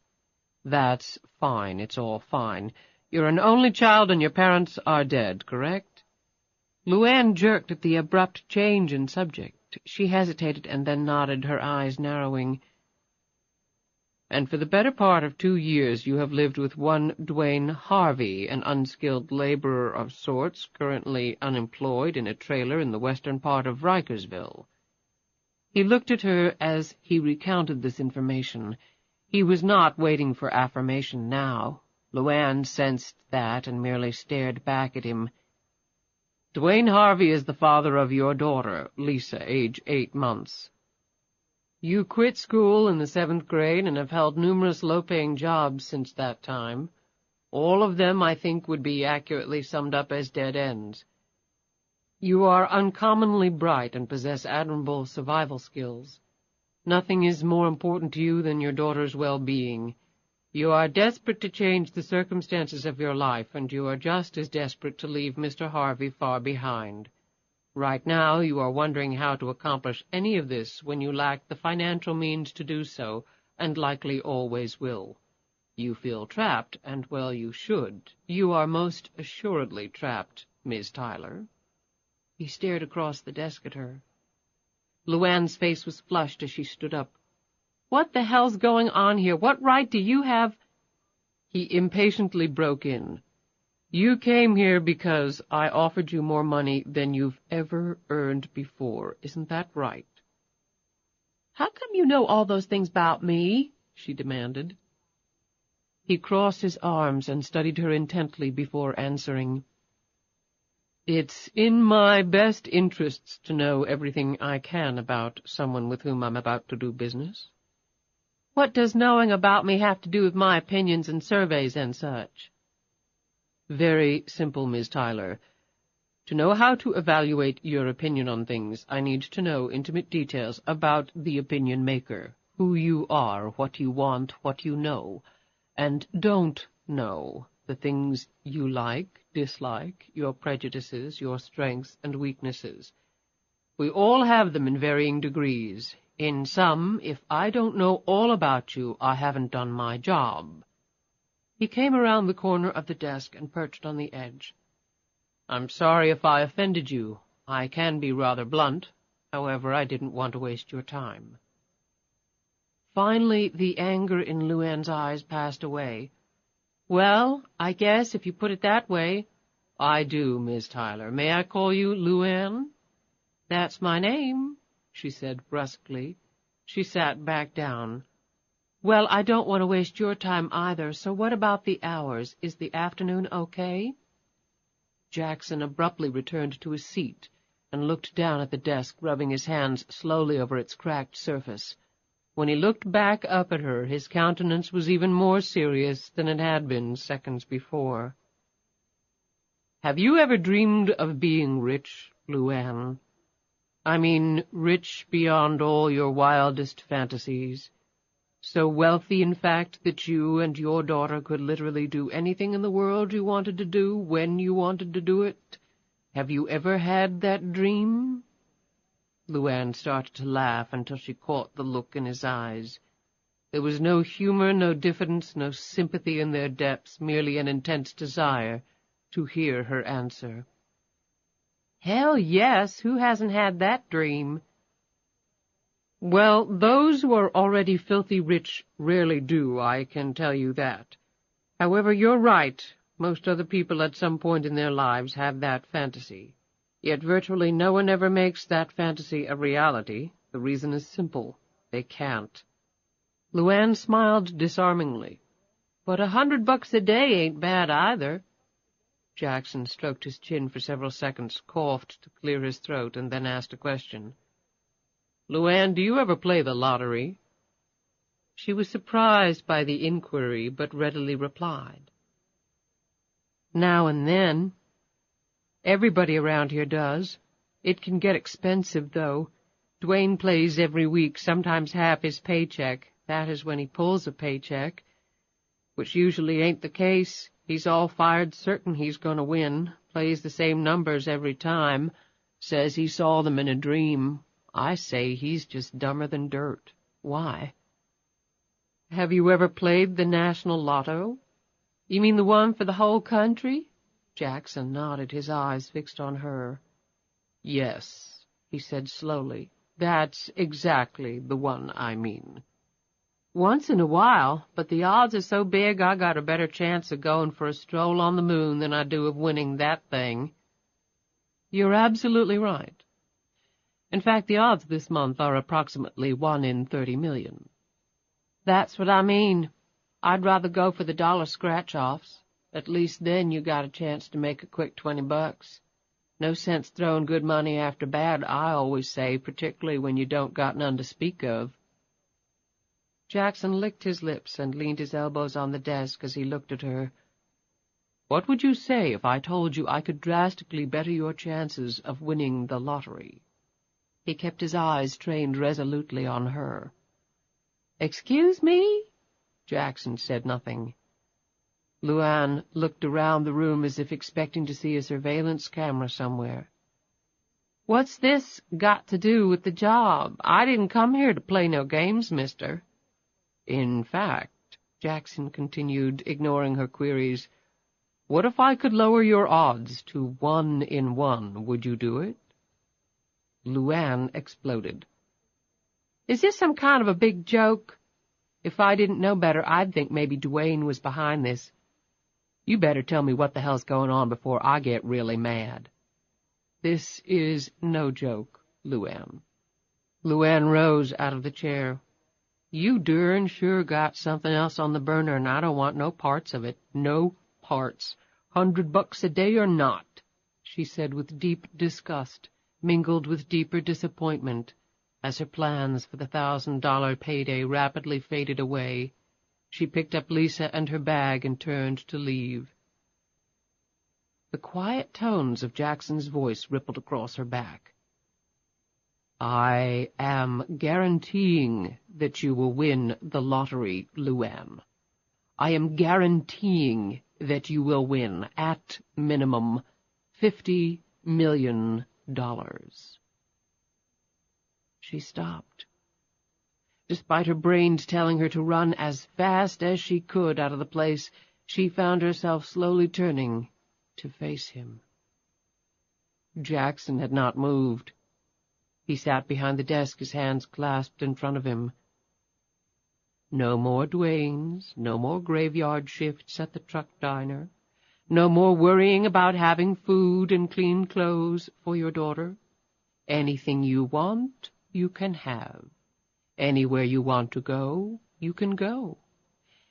S1: "That's fine, it's all fine. You're an only child and your parents are dead, correct?" LuAnn jerked at the abrupt change in subject. She hesitated and then nodded, her eyes narrowing. "And for the better part of 2 years you have lived with one Dwayne Harvey, an unskilled laborer of sorts, currently unemployed in a trailer in the western part of Rikersville." He looked at her as he recounted this information. He was not waiting for affirmation now. LuAnn sensed that and merely stared back at him. "Dwayne Harvey is the father of your daughter, Lisa, age 8 months. You quit school in the 7th grade and have held numerous low-paying jobs since that time. All of them, I think, would be accurately summed up as dead ends. You are uncommonly bright and possess admirable survival skills. Nothing is more important to you than your daughter's well-being. You are desperate to change the circumstances of your life, and you are just as desperate to leave Mr. Harvey far behind. Right now you are wondering how to accomplish any of this when you lack the financial means to do so, and likely always will. You feel trapped, and well you should. You are most assuredly trapped, Miss Tyler." He stared across the desk at her. LuAnn's face was flushed as she stood up. "What the hell's going on here? What right do you have—" He impatiently broke in. "You came here because I offered you more money than you've ever earned before. Isn't that right?" "How come you know all those things about me?" she demanded. He crossed his arms and studied her intently before answering. "It's in my best interests to know everything I can about someone with whom I'm about to do business." "What does knowing about me have to do with my opinions and surveys and such?" "Very simple, Miss Tyler. To know how to evaluate your opinion on things, I need to know intimate details about the opinion maker, who you are, what you want, what you know, and don't know, the things you like, dislike, your prejudices, your strengths and weaknesses. We all have them in varying degrees. In some, if I don't know all about you, I haven't done my job." He came around the corner of the desk and perched on the edge. "I'm sorry if I offended you. I can be rather blunt. However, I didn't want to waste your time." Finally, the anger in LuAnn's eyes passed away. "Well, I guess, if you put it that way—" "I do, Miss Tyler. May I call you LuAnn?" "That's my name," she said brusquely. She sat back down. "Well, I don't want to waste your time either, so what about the hours? Is the afternoon okay?" Jackson abruptly returned to his seat and looked down at the desk, rubbing his hands slowly over its cracked surface. When he looked back up at her, his countenance was even more serious than it had been seconds before. "Have you ever dreamed of being rich, LuAnn? I mean, rich beyond all your wildest fantasies. So wealthy, in fact, that you and your daughter could literally do anything in the world you wanted to do, when you wanted to do it? Have you ever had that dream?" LuAnn started to laugh until she caught the look in his eyes. There was no humor, no diffidence, no sympathy in their depths, merely an intense desire to hear her answer. "Hell, yes! Who hasn't had that dream?" "Well, those who are already filthy rich rarely do, I can tell you that. However, you're right. Most other people at some point in their lives have that fantasy. Yet virtually no one ever makes that fantasy a reality. The reason is simple. They can't." LuAnn smiled disarmingly. "But $100 a day ain't bad either." Jackson stroked his chin for several seconds, coughed to clear his throat, and then asked a question. "LuAnn, do you ever play the lottery?" She was surprised by the inquiry, but readily replied. "Now and then. Everybody around here does. It can get expensive, though. Dwayne plays every week, sometimes half his paycheck. That is when he pulls a paycheck, which usually ain't the case. He's all fired certain he's going to win, plays the same numbers every time, says he saw them in a dream. I say he's just dumber than dirt. Why? Have you ever played the National Lotto? You mean the one for the whole country? Jackson nodded, his eyes fixed on her. Yes, he said slowly. That's exactly the one I mean. Once in a while, but the odds are so big I got a better chance of going for a stroll on the moon than I do of winning that thing. You're absolutely right. In fact, the odds this month are approximately 1 in 30 million. That's what I mean. I'd rather go for the dollar scratch-offs. At least then you got a chance to make a quick $20. No sense throwing good money after bad, I always say, particularly when you don't got none to speak of. Jackson licked his lips and leaned his elbows on the desk as he looked at her. What would you say if I told you I could drastically better your chances of winning the lottery? He kept his eyes trained resolutely on her. Excuse me? Jackson said nothing. LuAnn looked around the room as if expecting to see a surveillance camera somewhere. What's this got to do with the job? I didn't come here to play no games, mister. In fact, Jackson continued, ignoring her queries, what if I could lower your odds to 1 in 1? Would you do it? LuAnn exploded. Is this some kind of a big joke? If I didn't know better, I'd think maybe Dwayne was behind this. You better tell me what the hell's going on before I get really mad. This is no joke, LuAnn. LuAnn rose out of the chair. You darn sure got something else on the burner, and I don't want no parts of it. No parts. $100 a day or not, she said with deep disgust, mingled with deeper disappointment, as her plans for the $1,000 payday rapidly faded away. She picked up Lisa and her bag and turned to leave. The quiet tones of Jackson's voice rippled across her back. I am guaranteeing that you will win the lottery, LuAnn. I am guaranteeing that you will win, at minimum, $50 million. She stopped. Despite her brains telling her to run as fast as she could out of the place, she found herself slowly turning to face him. Jackson had not moved. He sat behind the desk, his hands clasped in front of him. No more Dwaynes, no more graveyard shifts at the truck diner, no more worrying about having food and clean clothes for your daughter. Anything you want, you can have. Anywhere you want to go, you can go.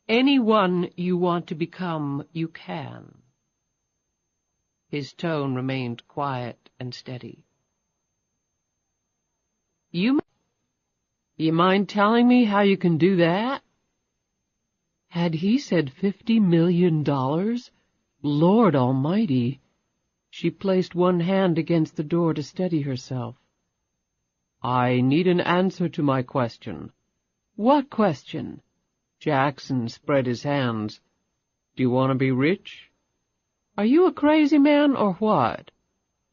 S1: Anyone you want to become, you can. His tone remained quiet and steady. You mind telling me how you can do that? Had he said $50 million? Lord Almighty! She placed one hand against the door to steady herself. I need an answer to my question. What question? Jackson spread his hands. Do you want to be rich? Are you a crazy man or what?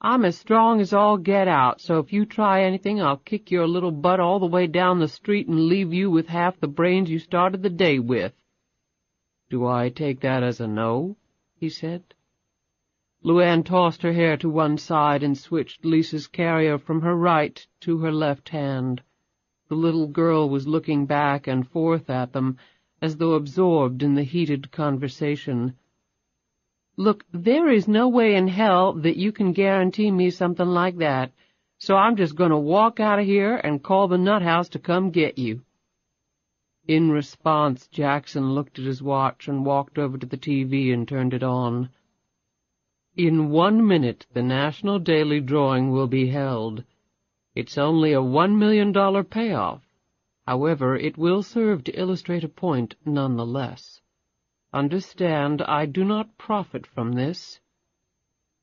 S1: I'm as strong as all get out, so if you try anything, I'll kick your little butt all the way down the street and leave you with half the brains you started the day with. Do I take that as a no? He said. LuAnn tossed her hair to one side and switched Lisa's carrier from her right to her left hand. The little girl was looking back and forth at them, as though absorbed in the heated conversation. Look, there is no way in hell that you can guarantee me something like that, so I'm just going to walk out of here and call the nut house to come get you. In response, Jackson looked at his watch and walked over to the TV and turned it on. In 1 minute, the National Daily Drawing will be held. It's only a $1 million payoff. However, it will serve to illustrate a point nonetheless. Understand, I do not profit from this.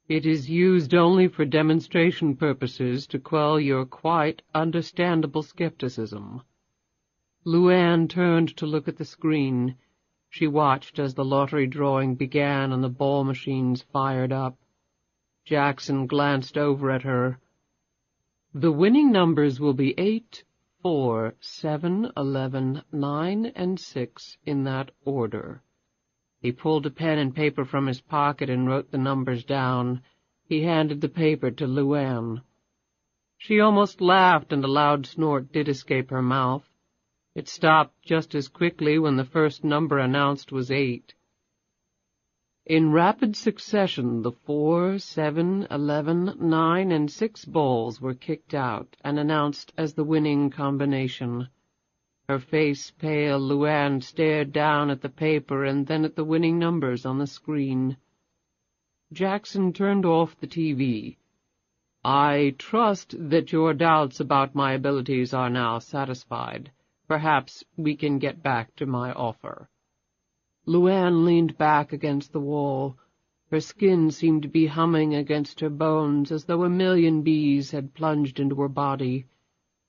S1: It is used only for demonstration purposes to quell your quite understandable skepticism. LuAnn turned to look at the screen. She watched as the lottery drawing began and the ball machines fired up. Jackson glanced over at her. The winning numbers will be 8, 4, 7, 11, 9, and 6 in that order. He pulled a pen and paper from his pocket and wrote the numbers down. He handed the paper to LuAnn. She almost laughed, and a loud snort did escape her mouth. It stopped just as quickly when the first number announced was 8. In rapid succession, the 4, 7, 11, 9, and 6 balls were kicked out and announced as the winning combination. Her face pale, LuAnn stared down at the paper and then at the winning numbers on the screen. Jackson turned off the TV. "I trust that your doubts about my abilities are now satisfied. Perhaps we can get back to my offer." LuAnn leaned back against the wall. Her skin seemed to be humming against her bones as though a million bees had plunged into her body.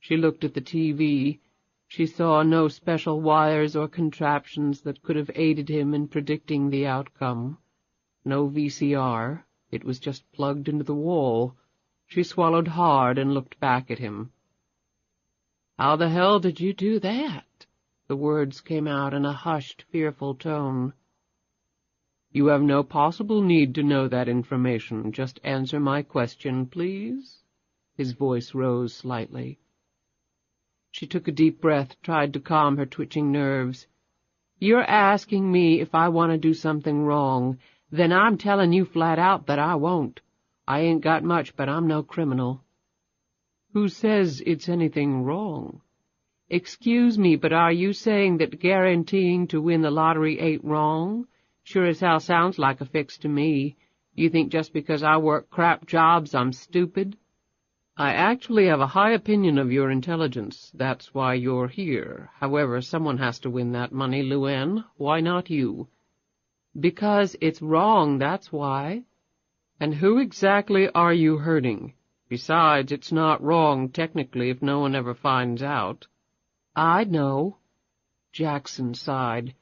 S1: She looked at the TV. She saw no special wires or contraptions that could have aided him in predicting the outcome. No VCR. It was just plugged into the wall. She swallowed hard and looked back at him. "How the hell did you do that?" The words came out in a hushed, fearful tone. "You have no possible need to know that information. Just answer my question, please." His voice rose slightly. She took a deep breath, tried to calm her twitching nerves. "You're asking me if I want to do something wrong. Then I'm telling you flat out that I won't. I ain't got much, but I'm no criminal." "Who says it's anything wrong?" "Excuse me, but are you saying that guaranteeing to win the lottery ain't wrong? Sure as hell sounds like a fix to me. You think just because I work crap jobs I'm stupid?" "I actually have a high opinion of your intelligence. That's why you're here. However, someone has to win that money, LuAnn. Why not you?" "Because it's wrong, that's why." "And who exactly are you hurting? Besides, it's not wrong technically if no one ever finds out." "I'd know." Jackson sighed.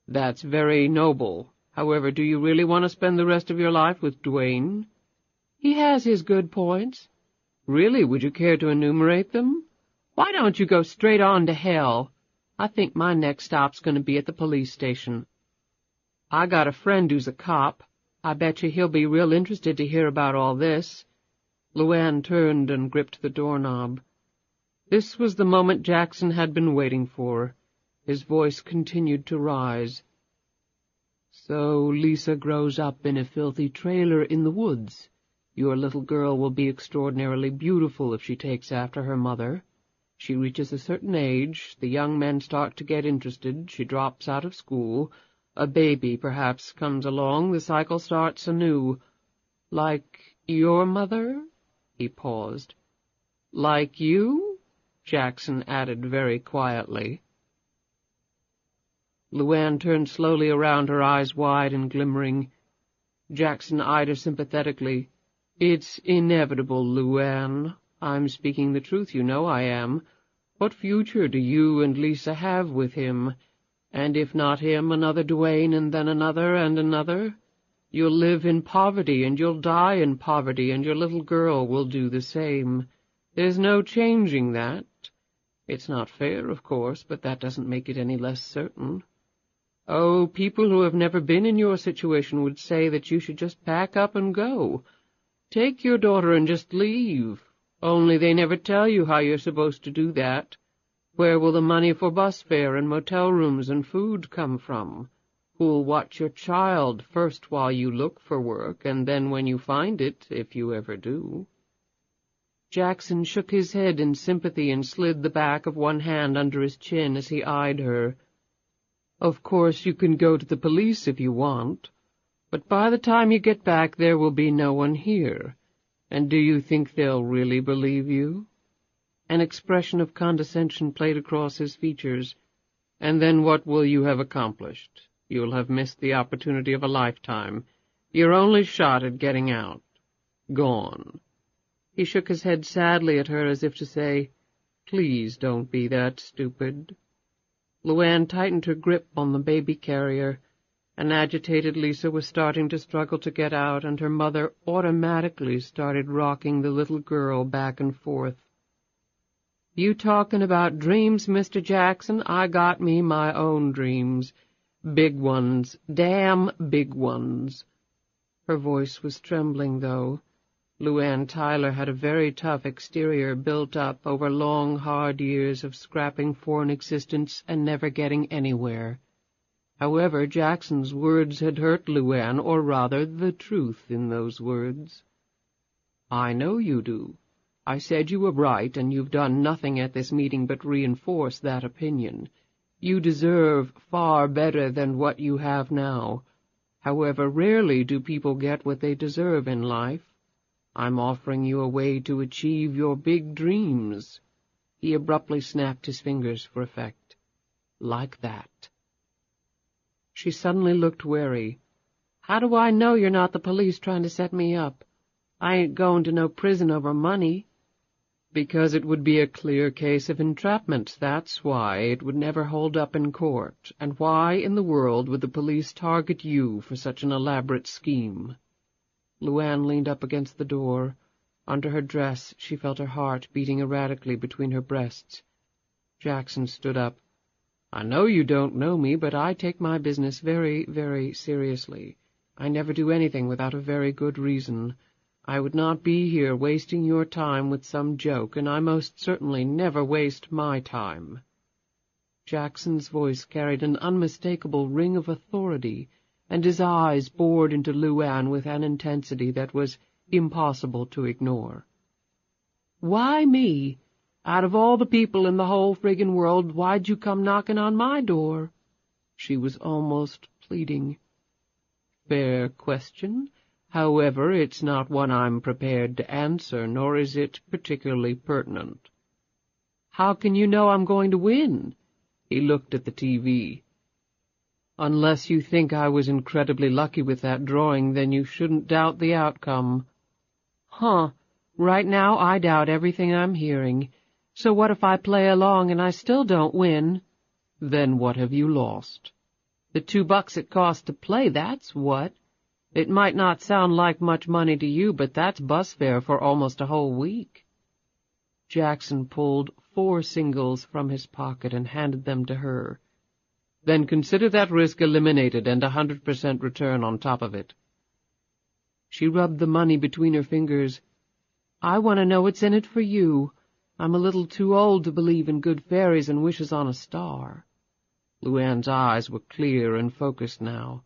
S1: "That's very noble. However, do you really want to spend the rest of your life with Dwayne?" "He has his good points." "Really? Would you care to enumerate them?" "Why don't you go straight on to hell? I think my next stop's going to be at the police station. I got a friend who's a cop. I bet you he'll be real interested to hear about all this." LuAnn turned and gripped the doorknob. This was the moment Jackson had been waiting for. His voice continued to rise. "So Lisa grows up in a filthy trailer in the woods. Your little girl will be extraordinarily beautiful if she takes after her mother. She reaches a certain age, the young men start to get interested, she drops out of school, a baby perhaps comes along, the cycle starts anew. Like your mother?" He paused. "Like you?" Jackson added very quietly. LuAnn turned slowly around, her eyes wide and glimmering. Jackson eyed her sympathetically. "It's inevitable, LuAnn. I'm speaking the truth, you know I am. What future do you and Lisa have with him? And if not him, another Dwayne, and then another and another? You'll live in poverty, and you'll die in poverty, and your little girl will do the same. There's no changing that. It's not fair, of course, but that doesn't make it any less certain. Oh, people who have never been in your situation would say that you should just pack up and go. Take your daughter and just leave. Only they never tell you how you're supposed to do that. Where will the money for bus fare and motel rooms and food come from? Who'll watch your child, first while you look for work, and then when you find it, if you ever do?" Jackson shook his head in sympathy and slid the back of one hand under his chin as he eyed her. "Of course you can go to the police if you want, but by the time you get back there will be no one here. And do you think they'll really believe you?" An expression of condescension played across his features. "And then what will you have accomplished? You'll have missed the opportunity of a lifetime. Your only shot at getting out. Gone." He shook his head sadly at her as if to say, "Please don't be that stupid." LuAnn tightened her grip on the baby carrier. An agitated Lisa was starting to struggle to get out, and her mother automatically started rocking the little girl back and forth. "You talking about dreams, Mr. Jackson? I got me my own dreams. Big ones, damn big ones." Her voice was trembling, though. LuAnn Tyler had a very tough exterior built up over long, hard years of scrapping for an existence and never getting anywhere. However, Jackson's words had hurt LuAnn, or rather the truth in those words. "I know you do. I said you were right, and you've done nothing at this meeting but reinforce that opinion. You deserve far better than what you have now. However, rarely do people get what they deserve in life. I'm offering you a way to achieve your big dreams." He abruptly snapped his fingers for effect. "Like that." She suddenly looked wary. "How do I know you're not the police trying to set me up? I ain't going to no prison over money." "Because it would be a clear case of entrapment, that's why. It would never hold up in court. And why in the world would the police target you for such an elaborate scheme?" LuAnn leaned up against the door. Under her dress she felt her heart beating erratically between her breasts. Jackson stood up. "I know you don't know me, but I take my business very, very seriously. I never do anything without a very good reason. I would not be here wasting your time with some joke, and I most certainly never waste my time." Jackson's voice carried an unmistakable ring of authority, and his eyes bored into LuAnn with an intensity that was impossible to ignore. "Why me? Out of all the people in the whole friggin' world, why'd you come knocking on my door?" She was almost pleading. "Fair question. However, it's not one I'm prepared to answer, nor is it particularly pertinent." "How can you know I'm going to win?" He looked at the TV. "Unless you think I was incredibly lucky with that drawing, then you shouldn't doubt the outcome." "Huh. Right now I doubt everything I'm hearing. So what if I play along and I still don't win?" "Then what have you lost?" "The $2 it costs to play, that's what. It might not sound like much money to you, but that's bus fare for almost a whole week." Jackson pulled 4 singles from his pocket and handed them to her. "Then consider that risk eliminated and 100% return on top of it." She rubbed the money between her fingers. "I want to know what's in it for you. I'm a little too old to believe in good fairies and wishes on a star." LuAnn's eyes were clear and focused now.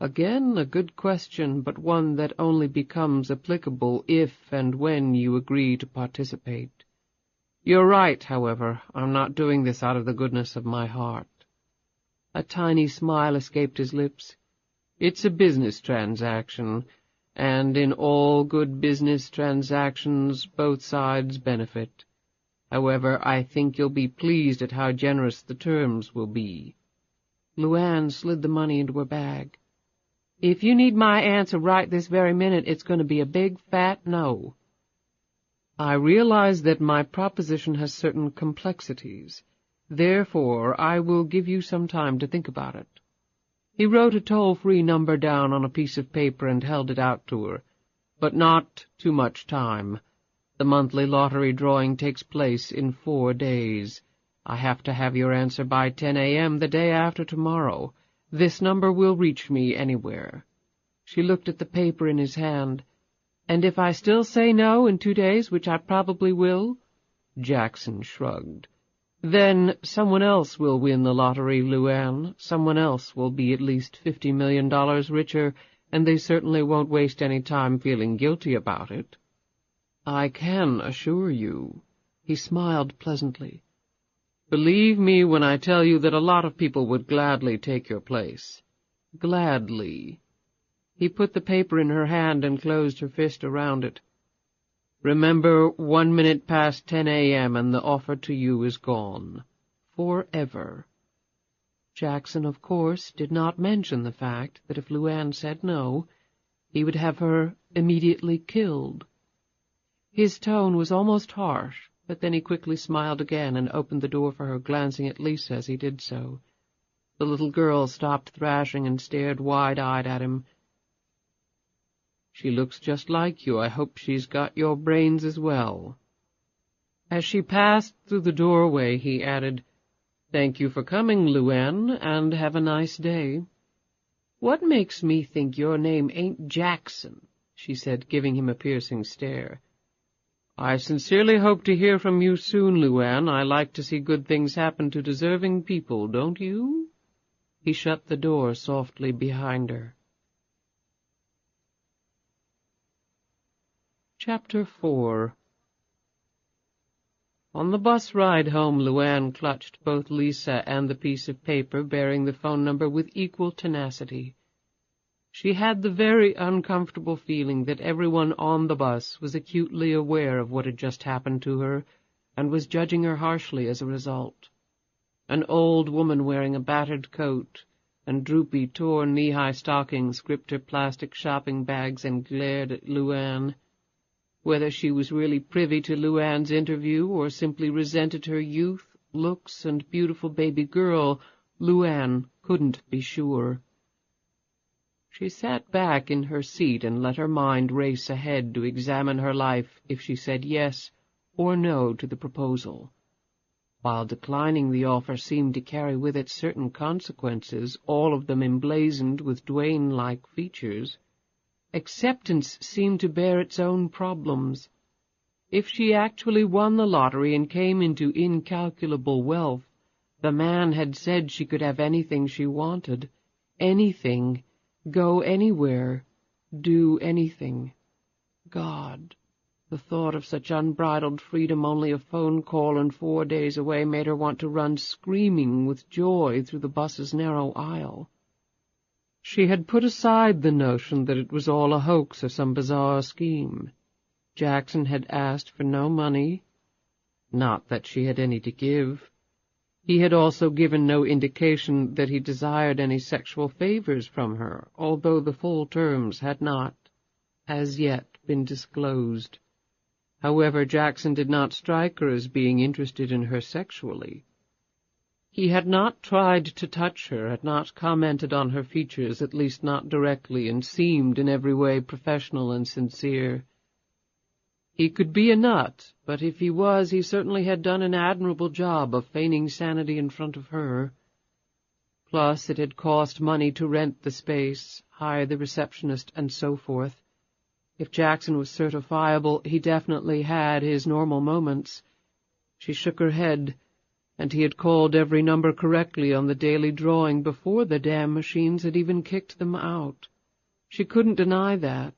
S1: "Again, a good question, but one that only becomes applicable if and when you agree to participate. You're right, however. I'm not doing this out of the goodness of my heart." A tiny smile escaped his lips. "It's a business transaction, and in all good business transactions both sides benefit. However, I think you'll be pleased at how generous the terms will be." LuAnn slid the money into her bag. "If you need my answer right this very minute, it's going to be a big, fat no." "I realize that my proposition has certain complexities. Therefore, I will give you some time to think about it." He wrote a toll-free number down on a piece of paper and held it out to her. "But not too much time. The monthly lottery drawing takes place in 4 days. I have to have your answer by 10 a.m. the day after tomorrow. This number will reach me anywhere." She looked at the paper in his hand. "And if I still say no in 2 days, which I probably will?" Jackson shrugged. "Then someone else will win the lottery, LuAnn. Someone else will be at least $50 million richer, and they certainly won't waste any time feeling guilty about it." "I can assure you." He smiled pleasantly. "Believe me when I tell you that a lot of people would gladly take your place. Gladly." He put the paper in her hand and closed her fist around it. "Remember, 1 minute past 10 a.m. and the offer to you is gone. Forever." Jackson, of course, did not mention the fact that if LuAnn said no, he would have her immediately killed. His tone was almost harsh, but then he quickly smiled again and opened the door for her, glancing at Lisa as he did so. The little girl stopped thrashing and stared wide-eyed at him. "She looks just like you. I hope she's got your brains as well." As she passed through the doorway, he added, "Thank you for coming, LuAnn, and have a nice day." "What makes me think your name ain't Jackson?" she said, giving him a piercing stare. "I sincerely hope to hear from you soon, LuAnn. I like to see good things happen to deserving people, don't you?" He shut the door softly behind her. Chapter 4. On the bus ride home, LuAnn clutched both Lisa and the piece of paper bearing the phone number with equal tenacity. She had the very uncomfortable feeling that everyone on the bus was acutely aware of what had just happened to her and was judging her harshly as a result. An old woman wearing a battered coat and droopy, torn knee-high stockings gripped her plastic shopping bags and glared at LuAnn. Whether she was really privy to LuAnn's interview or simply resented her youth, looks, and beautiful baby girl, LuAnn couldn't be sure. She sat back in her seat and let her mind race ahead to examine her life if she said yes or no to the proposal. While declining the offer seemed to carry with it certain consequences, all of them emblazoned with Dwayne-like features, acceptance seemed to bear its own problems. If she actually won the lottery and came into incalculable wealth, the man had said she could have anything she wanted, anything, go anywhere, do anything. God, the thought of such unbridled freedom only a phone call and 4 days away made her want to run screaming with joy through the bus's narrow aisle. She had put aside the notion that it was all a hoax or some bizarre scheme. Jackson had asked for no money, not that she had any to give. He had also given no indication that he desired any sexual favors from her, although the full terms had not, as yet, been disclosed. However, Jackson did not strike her as being interested in her sexually. He had not tried to touch her, had not commented on her features, at least not directly, and seemed in every way professional and sincere. He could be a nut, but if he was, he certainly had done an admirable job of feigning sanity in front of her. Plus, it had cost money to rent the space, hire the receptionist, and so forth. If Jackson was certifiable, he definitely had his normal moments. She shook her head, and he had called every number correctly on the daily drawing before the damn machines had even kicked them out. She couldn't deny that.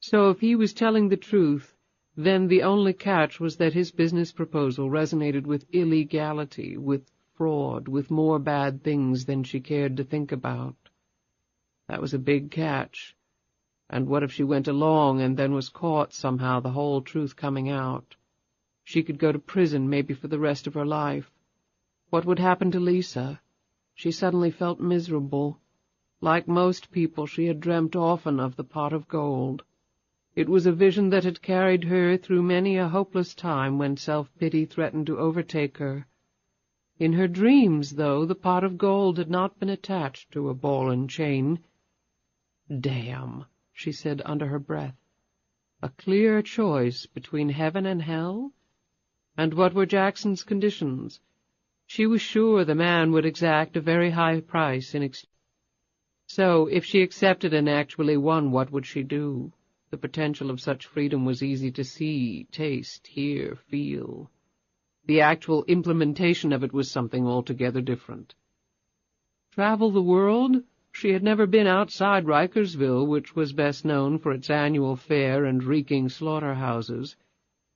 S1: So if he was telling the truth, then the only catch was that his business proposal resonated with illegality, with fraud, with more bad things than she cared to think about. That was a big catch. And what if she went along and then was caught somehow, the whole truth coming out? She could go to prison maybe for the rest of her life. What would happen to Lisa? She suddenly felt miserable. Like most people, she had dreamt often of the pot of gold. It was a vision that had carried her through many a hopeless time when self-pity threatened to overtake her. In her dreams, though, the pot of gold had not been attached to a ball and chain. "Damn," she said under her breath. A clear choice between heaven and hell? And what were Jackson's conditions? She was sure the man would exact a very high price in exchange. So, if she accepted and actually won, what would she do? The potential of such freedom was easy to see, taste, hear, feel. The actual implementation of it was something altogether different. Travel the world? She had never been outside Rikersville, which was best known for its annual fair and reeking slaughterhouses.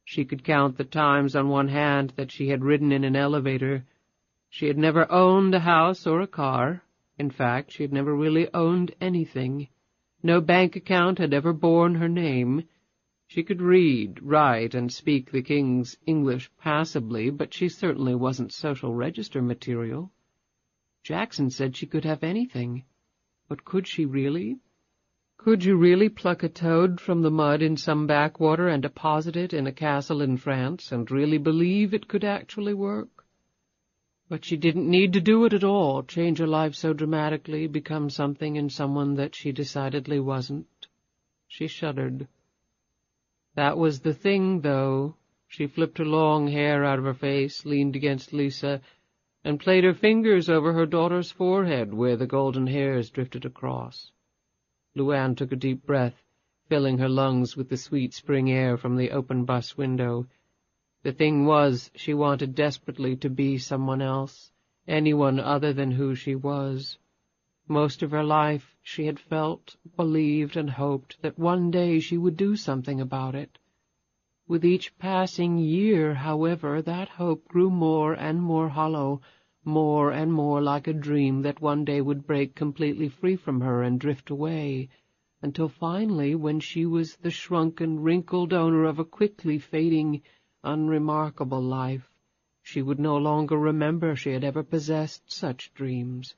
S1: She could count the times on one hand that she had ridden in an elevator. She had never owned a house or a car. In fact, she had never really owned anything. No bank account had ever borne her name. She could read, write, and speak the King's English passably, but she certainly wasn't social register material. Jackson said she could have anything. But could she really? Could you really pluck a toad from the mud in some backwater and deposit it in a castle in France, and really believe it could actually work? But she didn't need to do it at all, change her life so dramatically, become something and someone that she decidedly wasn't. She shuddered. That was the thing, though. She flipped her long hair out of her face, leaned against Lisa, and played her fingers over her daughter's forehead where the golden hairs drifted across. LuAnn took a deep breath, filling her lungs with the sweet spring air from the open bus window. The thing was, she wanted desperately to be someone else, anyone other than who she was. Most of her life she had felt, believed, and hoped that one day she would do something about it. With each passing year, however, that hope grew more and more hollow, more and more like a dream that one day would break completely free from her and drift away, until finally, when she was the shrunken, wrinkled owner of a quickly fading, unremarkable life, she would no longer remember she had ever possessed such dreams.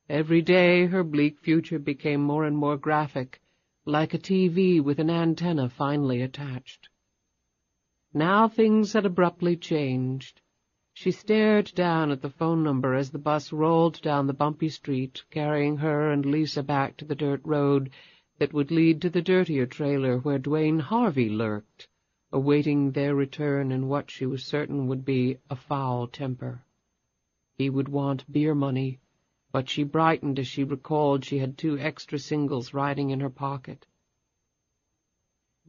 S1: Every day her bleak future became more and more graphic, like a TV with an antenna finely attached. Now things had abruptly changed. She stared down at the phone number as the bus rolled down the bumpy street, carrying her and Lisa back to the dirt road that would lead to the dirtier trailer where Dwayne Harvey lurked, awaiting their return in what she was certain would be a foul temper. He would want beer money, but she brightened as she recalled she had 2 extra singles riding in her pocket.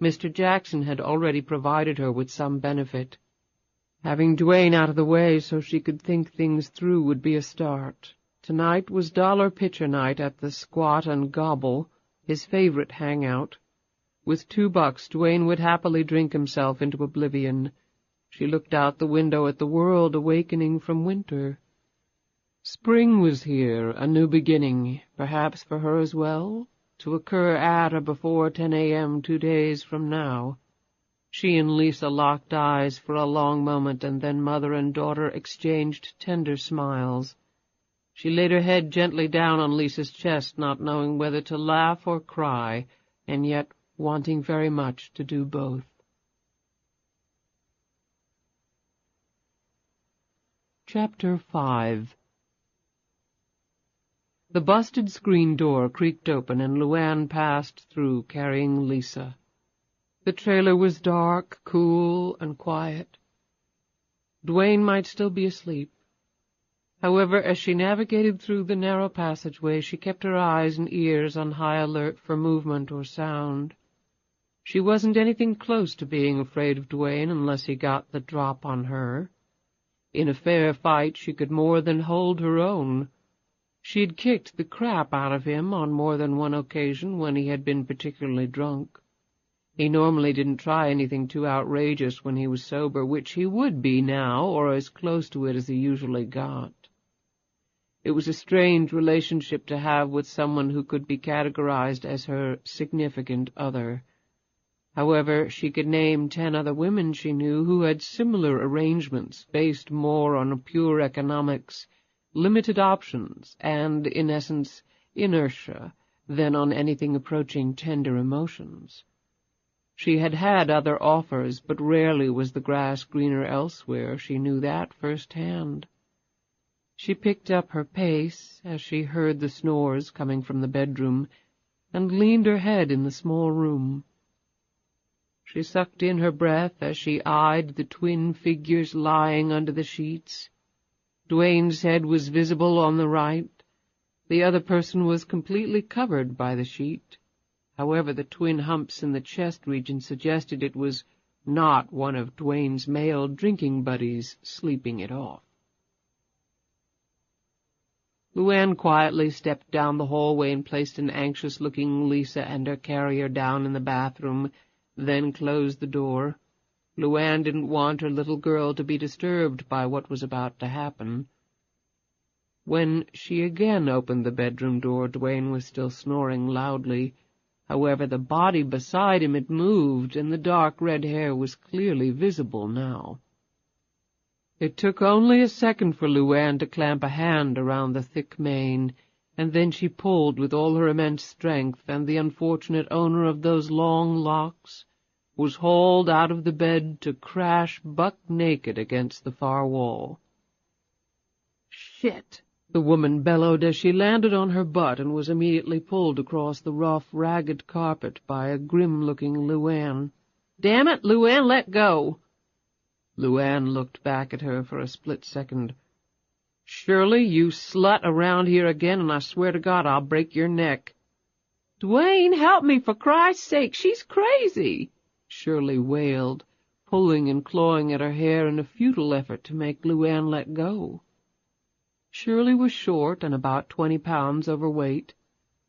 S1: Mr. Jackson had already provided her with some benefit. Having Dwayne out of the way so she could think things through would be a start. Tonight was dollar pitcher night at the Squat and Gobble, his favorite hangout. With $2, Dwayne would happily drink himself into oblivion. She looked out the window at the world awakening from winter. Spring was here, a new beginning, perhaps for her as well, to occur at or before 10 a.m. 2 days from now. She and Lisa locked eyes for a long moment, and then mother and daughter exchanged tender smiles. She laid her head gently down on Lisa's chest, not knowing whether to laugh or cry, and yet wanting very much to do both. Chapter 5. The busted screen door creaked open, and LuAnn passed through, carrying Lisa. The trailer was dark, cool, and quiet. Dwayne might still be asleep. However, as she navigated through the narrow passageway, she kept her eyes and ears on high alert for movement or sound. She wasn't anything close to being afraid of Dwayne unless he got the drop on her. In a fair fight she could more than hold her own. She'd kicked the crap out of him on more than one occasion when he had been particularly drunk. He normally didn't try anything too outrageous when he was sober, which he would be now, or as close to it as he usually got. It was a strange relationship to have with someone who could be categorized as her significant other. However, she could name 10 other women she knew who had similar arrangements, based more on pure economics, limited options, and, in essence, inertia, than on anything approaching tender emotions. She had had other offers, but rarely was the grass greener elsewhere. She knew that firsthand. She picked up her pace as she heard the snores coming from the bedroom, and leaned her head in the small room. She sucked in her breath as she eyed the twin figures lying under the sheets. Dwayne's head was visible on the right. The other person was completely covered by the sheet. However, the twin humps in the chest region suggested it was not one of Dwayne's male drinking buddies sleeping it off. LuAnn quietly stepped down the hallway and placed an anxious-looking Lisa and her carrier down in the bathroom, then closed the door. LuAnn didn't want her little girl to be disturbed by what was about to happen. When she again opened the bedroom door, Dwayne was still snoring loudly. However, the body beside him had moved, and the dark red hair was clearly visible now. It took only a second for LuAnn to clamp a hand around the thick mane, and then she pulled with all her immense strength, and the unfortunate owner of those long locks was hauled out of the bed to crash buck-naked against the far wall. shit!" the woman bellowed as she landed on her butt and was immediately pulled across the rough, ragged carpet by a grim-looking LuAnn. "Damn it, LuAnn, let go!" LuAnn looked back at her for a split second. "Shirley, you slut around here again, and I swear to God I'll break your neck." "Dwayne, help me, for Christ's sake! She's crazy!" Shirley wailed, pulling and clawing at her hair in a futile effort to make LuAnn let go. Shirley was short and about 20 pounds overweight.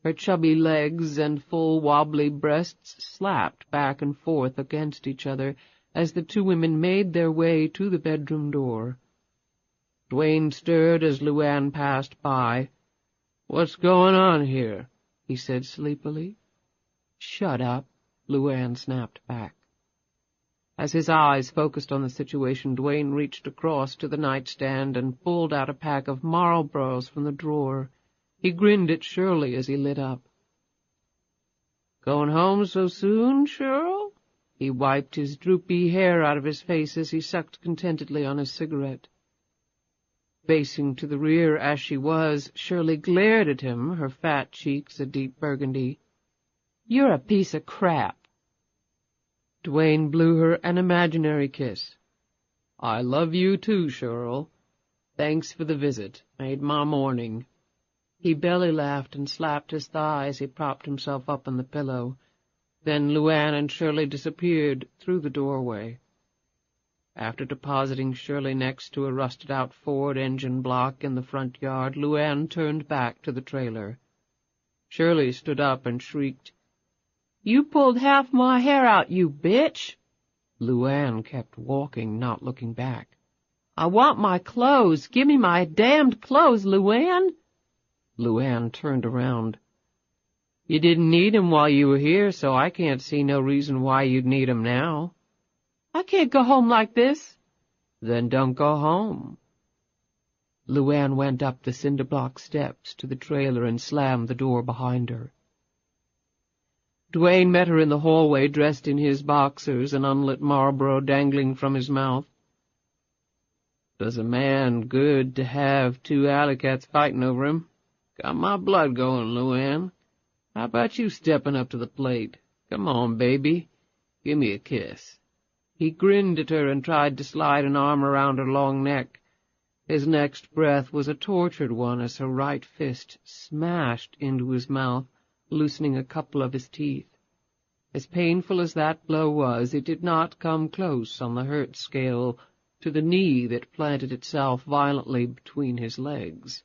S1: Her chubby legs and full, wobbly breasts slapped back and forth against each other as the two women made their way to the bedroom door. Dwayne stirred as LuAnn passed by. "What's going on here?" he said sleepily. "Shut up," LuAnn snapped back. As his eyes focused on the situation, Dwayne reached across to the nightstand and pulled out a pack of Marlboros from the drawer. He grinned at Shirley as he lit up. "Going home so soon, Shirl?" He wiped his droopy hair out of his face as he sucked contentedly on his cigarette. Facing to the rear as she was, Shirley glared at him, her fat cheeks a deep burgundy. "You're a piece of crap." Dwayne blew her an imaginary kiss. "I love you too, Shirl. Thanks for the visit. Made my morning." He belly-laughed and slapped his thigh as he propped himself up on the pillow. Then LuAnn and Shirley disappeared through the doorway. After depositing Shirley next to a rusted-out Ford engine block in the front yard, LuAnn turned back to the trailer. Shirley stood up and shrieked, "You pulled half my hair out, you bitch!" LuAnn kept walking, not looking back. "I want my clothes! Give me my damned clothes, LuAnn!" LuAnn turned around. "You didn't need 'em while you were here, so I can't see no reason why you'd need 'em now." "I can't go home like this." "Then don't go home." LuAnn went up the cinder-block steps to the trailer and slammed the door behind her. Dwayne met her in the hallway, dressed in his boxers, an unlit Marlboro dangling from his mouth. "Does a man good to have two alley cats fighting over him? Got my blood going, LuAnn. How about you stepping up to the plate? Come on, baby. Give me a kiss." He grinned at her and tried to slide an arm around her long neck. His next breath was a tortured one as her right fist smashed into his mouth, loosening a couple of his teeth. As painful as that blow was, it did not come close on the hurt scale to the knee that planted itself violently between his legs.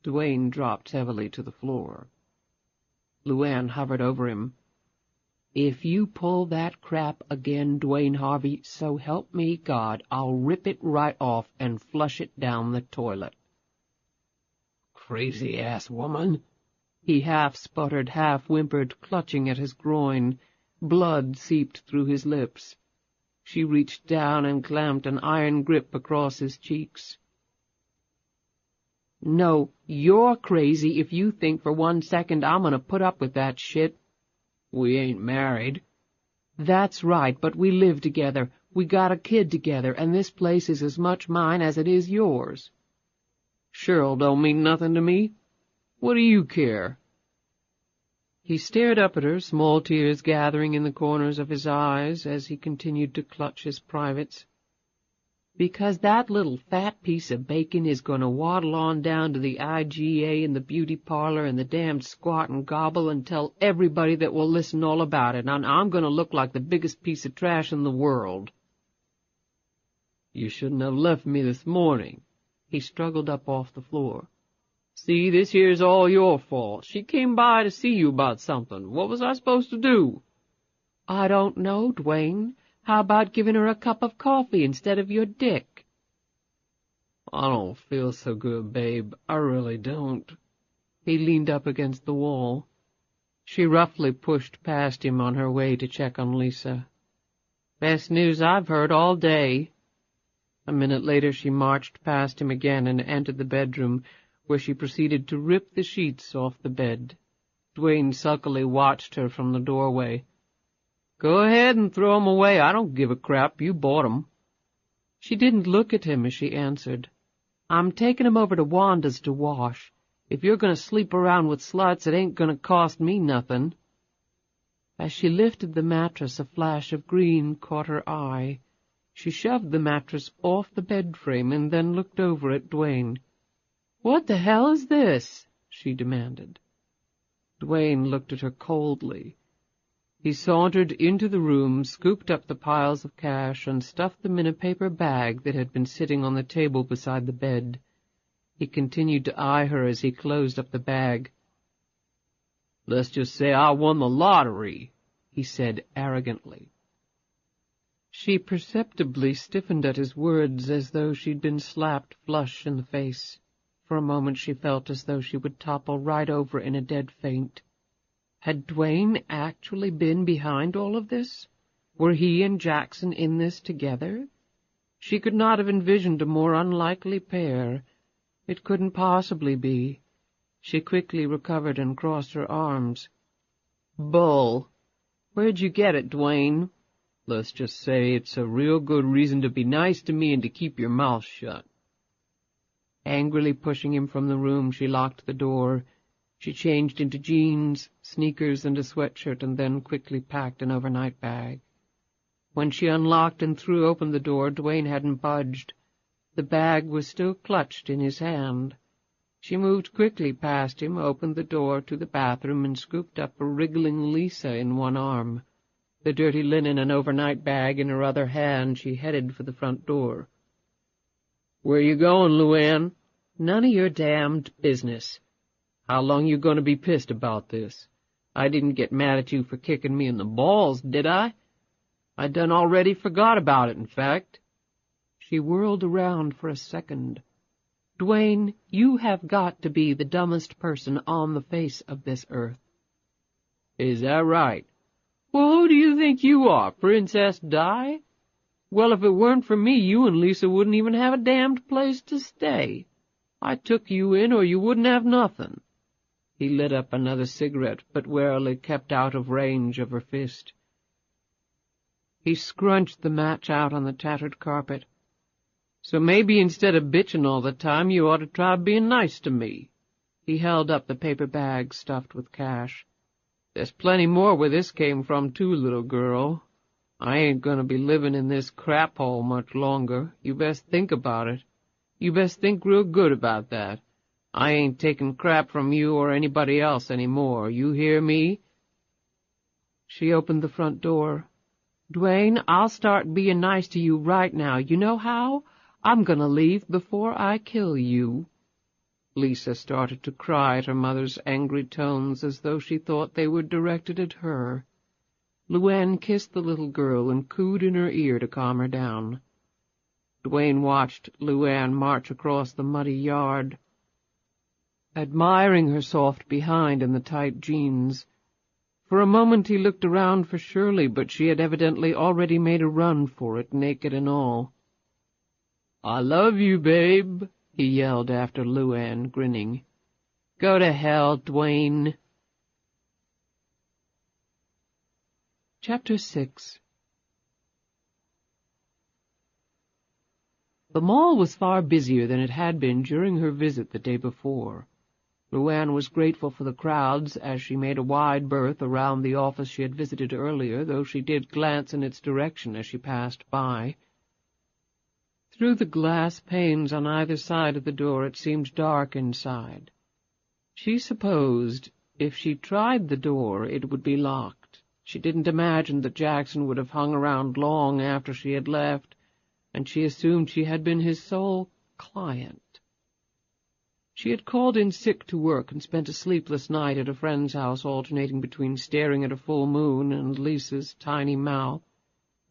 S1: Dwayne dropped heavily to the floor. LuAnn hovered over him. "If you pull that crap again, Dwayne Harvey, so help me God, I'll rip it right off and flush it down the toilet." "Crazy-ass woman," he half-sputtered, half-whimpered, clutching at his groin. Blood seeped through his lips. She reached down and clamped an iron grip across his cheeks. "No, you're crazy if you think for 1 second I'm gonna put up with that shit." "We ain't married." "That's right, but we live together. We got a kid together, and this place is as much mine as it is yours." "Shirl don't mean nothing to me. What do you care?" He stared up at her, small tears gathering in the corners of his eyes as he continued to clutch his privates. "Because that little fat piece of bacon is going to waddle on down to the IGA and the beauty parlor and the damned squat and gobble and tell everybody that will listen all about it, and I'm going to look like the biggest piece of trash in the world." "You shouldn't have left me this morning." He struggled up off the floor. "See, this here's all your fault. She came by to see you about something. What was I supposed to do?" "I don't know, Dwayne. How about giving her a cup of coffee instead of your dick?" "I don't feel so good, babe. I really don't." He leaned up against the wall. She roughly pushed past him on her way to check on Lisa. "Best news I've heard all day." A minute later she marched past him again and entered the bedroom, where she proceeded to rip the sheets off the bed. Dwayne sulkily watched her from the doorway. "Go ahead and throw 'em away. I don't give a crap. You bought 'em." She didn't look at him as she answered. I'm taking 'em over to Wanda's to wash. If you're going to sleep around with sluts, it ain't going to cost me nothing." As she lifted the mattress, a flash of green caught her eye. She shoved the mattress off the bed frame and then looked over at Duane. "What the hell is this?" she demanded. Duane looked at her coldly. He sauntered into the room, scooped up the piles of cash, and stuffed them in a paper bag that had been sitting on the table beside the bed. He continued to eye her as he closed up the bag. "Let's just say I won the lottery," he said arrogantly. She perceptibly stiffened at his words as though she'd been slapped flush in the face. For a moment she felt as though she would topple right over in a dead faint. Had Duane actually been behind all of this? Were he and Jackson in this together? She could not have envisioned a more unlikely pair. It couldn't possibly be. She quickly recovered and crossed her arms. "Bull. Where'd you get it, Duane? Let's just say it's a real good reason to be nice to me and to keep your mouth shut." Angrily pushing him from the room, she locked the door. She changed into jeans, sneakers, and a sweatshirt, and then quickly packed an overnight bag. When she unlocked and threw open the door, Duane hadn't budged. The bag was still clutched in his hand. She moved quickly past him, opened the door to the bathroom, and scooped up a wriggling Lisa in one arm. The dirty linen and overnight bag in her other hand, she headed for the front door. "Where you going, LuAnn?" "None of your damned business." "How long you going to be pissed about this? I didn't get mad at you for kicking me in the balls, did I? I done already forgot about it, in fact." She whirled around for a second. "Duane, you have got to be the dumbest person on the face of this earth." "Is that right? Well, who do you think you are, Princess Di? Well, if it weren't for me, you and Lisa wouldn't even have a damned place to stay. I took you in, or you wouldn't have nothing." He lit up another cigarette, but warily kept out of range of her fist. He scrunched the match out on the tattered carpet. "So maybe instead of bitching all the time, you ought to try being nice to me." He held up the paper bag stuffed with cash. "There's plenty more where this came from, too, little girl. I ain't going to be living in this crap hole much longer. You best think about it. You best think real good about that. I ain't taking crap from you or anybody else any more. You hear me?" She opened the front door. "Duane, I'll start being nice to you right now. You know how? I'm going to leave before I kill you." Lisa started to cry at her mother's angry tones as though she thought they were directed at her. LuAnn kissed the little girl and cooed in her ear to calm her down. Duane watched LuAnn march across the muddy yard, admiring her soft behind and the tight jeans. For a moment he looked around for Shirley, but she had evidently already made a run for it, naked and all. "I love you, babe," he yelled after LuAnn, grinning. "Go to hell, Duane." Chapter 6. The mall was far busier than it had been during her visit the day before. LuAnn was grateful for the crowds as she made a wide berth around the office she had visited earlier, though she did glance in its direction as she passed by. Through the glass panes on either side of the door it seemed dark inside. She supposed if she tried the door it would be locked. She didn't imagine that Jackson would have hung around long after she had left, and she assumed she had been his sole client. She had called in sick to work and spent a sleepless night at a friend's house, alternating between staring at a full moon and Lisa's tiny mouth,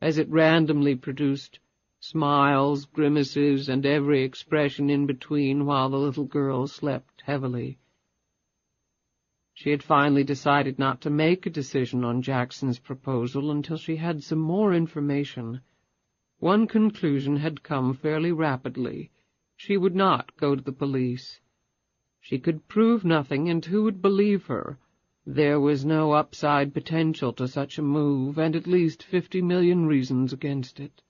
S1: as it randomly produced smiles, grimaces, and every expression in between while the little girl slept heavily. She had finally decided not to make a decision on Jackson's proposal until she had some more information. One conclusion had come fairly rapidly. She would not go to the police. She could prove nothing, and who would believe her? There was no upside potential to such a move, and at least 50 million reasons against it.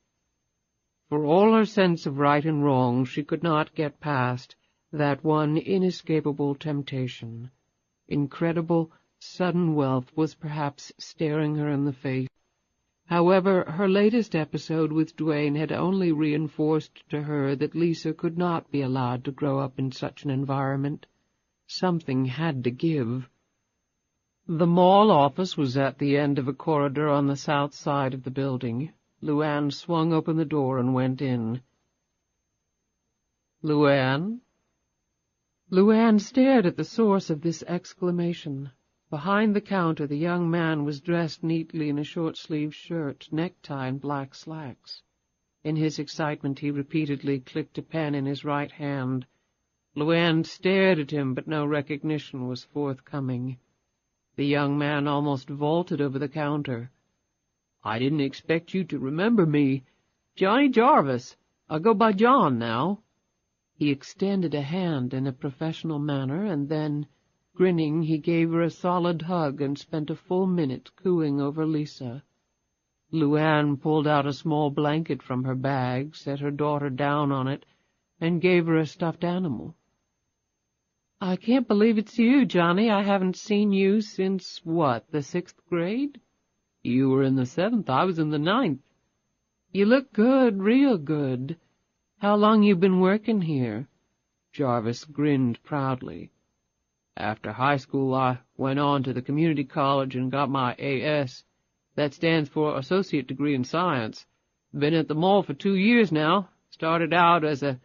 S1: For all her sense of right and wrong, she could not get past that one inescapable temptation. Incredible, sudden wealth was perhaps staring her in the face. However, her latest episode with Duane had only reinforced to her that Lisa could not be allowed to grow up in such an environment. Something had to give. The mall office was at the end of a corridor on the south side of the building. LuAnn swung open the door and went in. "LuAnn?" LuAnn stared at the source of this exclamation. Behind the counter the young man was dressed neatly in a short-sleeved shirt, necktie, and black slacks. In his excitement he repeatedly clicked a pen in his right hand. LuAnn stared at him, but no recognition was forthcoming. The young man almost vaulted over the counter. "I didn't expect you to remember me. Johnny Jarvis. I go by John now." He extended a hand in a professional manner, and then, grinning, he gave her a solid hug and spent a full minute cooing over Lisa. LuAnn pulled out a small blanket from her bag, set her daughter down on it, and gave her a stuffed animal. "I can't believe it's you, Johnny. I haven't seen you since, what, the 6th grade? You were in the 7th. I was in the 9th. You look good, real good. How long you been working here?" Jarvis grinned proudly. "After high school, I went on to the community college and got my A.S. That stands for Associate Degree in Science. Been at the mall for 2 years now. Started out as a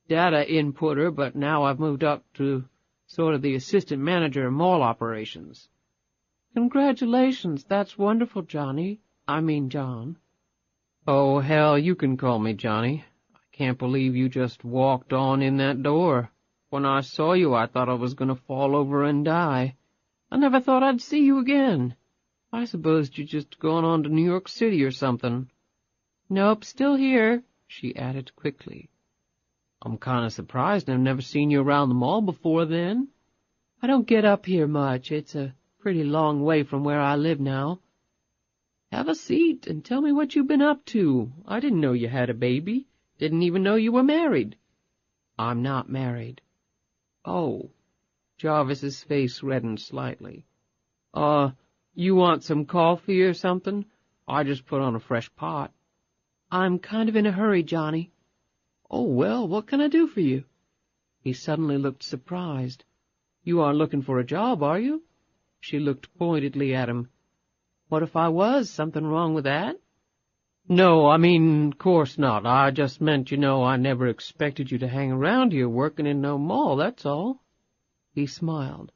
S1: data inputter, but now I've moved up to sort of the assistant manager of mall operations." "Congratulations. That's wonderful, Johnny. I mean, John." "Oh, hell, you can call me Johnny. I can't believe you just walked on in that door. When I saw you, I thought I was going to fall over and die. I never thought I'd see you again. I supposed you'd just gone on to New York City or something." "Nope, still here," she added quickly. "I'm kind of surprised I've never seen you around the mall before then. I don't get up here much. It's a pretty long way from where I live now." "Have a seat and tell me what you've been up to. I didn't know you had a baby. Didn't even know you were married." "I'm not married." "Oh." Jarvis's face reddened slightly. You want some coffee or something? I just put on a fresh pot." "I'm kind of in a hurry, Johnny." "Oh, well, what can I do for you?" He suddenly looked surprised. "You aren't looking for a job, are you?" She looked pointedly at him. "What if I was? Something wrong with that?" "No, I mean, course not. I just meant, I never expected you to hang around here working in no mall, that's all." He smiled.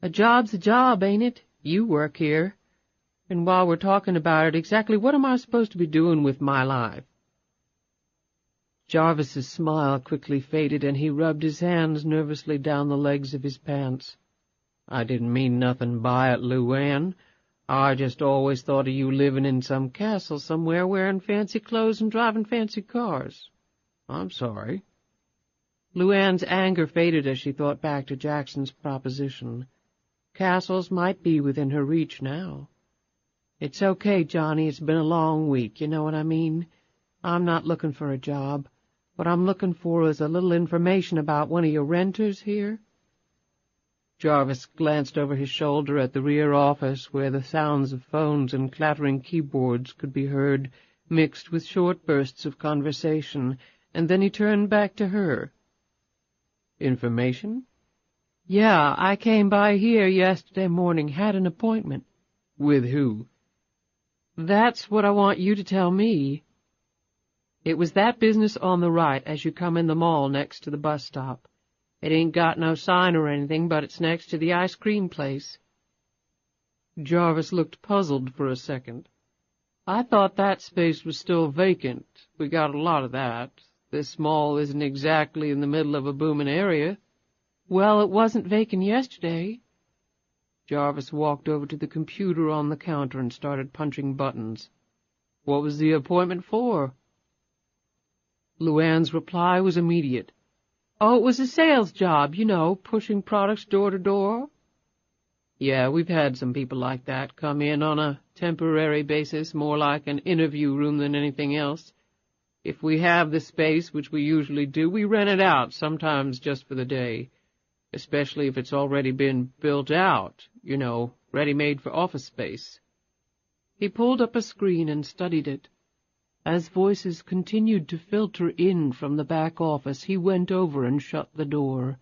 S1: "A job's a job, ain't it? You work here. And while we're talking about it, exactly what am I supposed to be doing with my life?" Jarvis's smile quickly faded, and he rubbed his hands nervously down the legs of his pants. "I didn't mean nothing by it, LuAnn. I just always thought of you living in some castle somewhere, wearing fancy clothes and driving fancy cars. I'm sorry." LuAnn's anger faded as she thought back to Jackson's proposition. Castles might be within her reach now. "It's okay, Johnny. It's been a long week. You know what I mean? I'm not looking for a job. What I'm looking for is a little information about one of your renters here." Jarvis glanced over his shoulder at the rear office, where the sounds of phones and clattering keyboards could be heard, mixed with short bursts of conversation, and then he turned back to her. "Information?" "Yeah, I came by here yesterday morning, had an appointment." "With who?" "That's what I want you to tell me." "It was that business on the right as you come in the mall next to the bus stop. It ain't got no sign or anything, but it's next to the ice cream place." Jarvis looked puzzled for a second. "I thought that space was still vacant. We got a lot of that. This mall isn't exactly in the middle of a booming area." "Well, it wasn't vacant yesterday." Jarvis walked over to the computer on the counter and started punching buttons. "What was the appointment for?" LuAnn's reply was immediate. "Oh, it was a sales job, pushing products door to door." "Yeah, we've had some people like that come in on a temporary basis, more like an interview room than anything else. If we have the space, which we usually do, we rent it out, sometimes just for the day, especially if it's already been built out, ready-made for office space. He pulled up a screen and studied it. As voices continued to filter in from the back office, he went over and shut the door.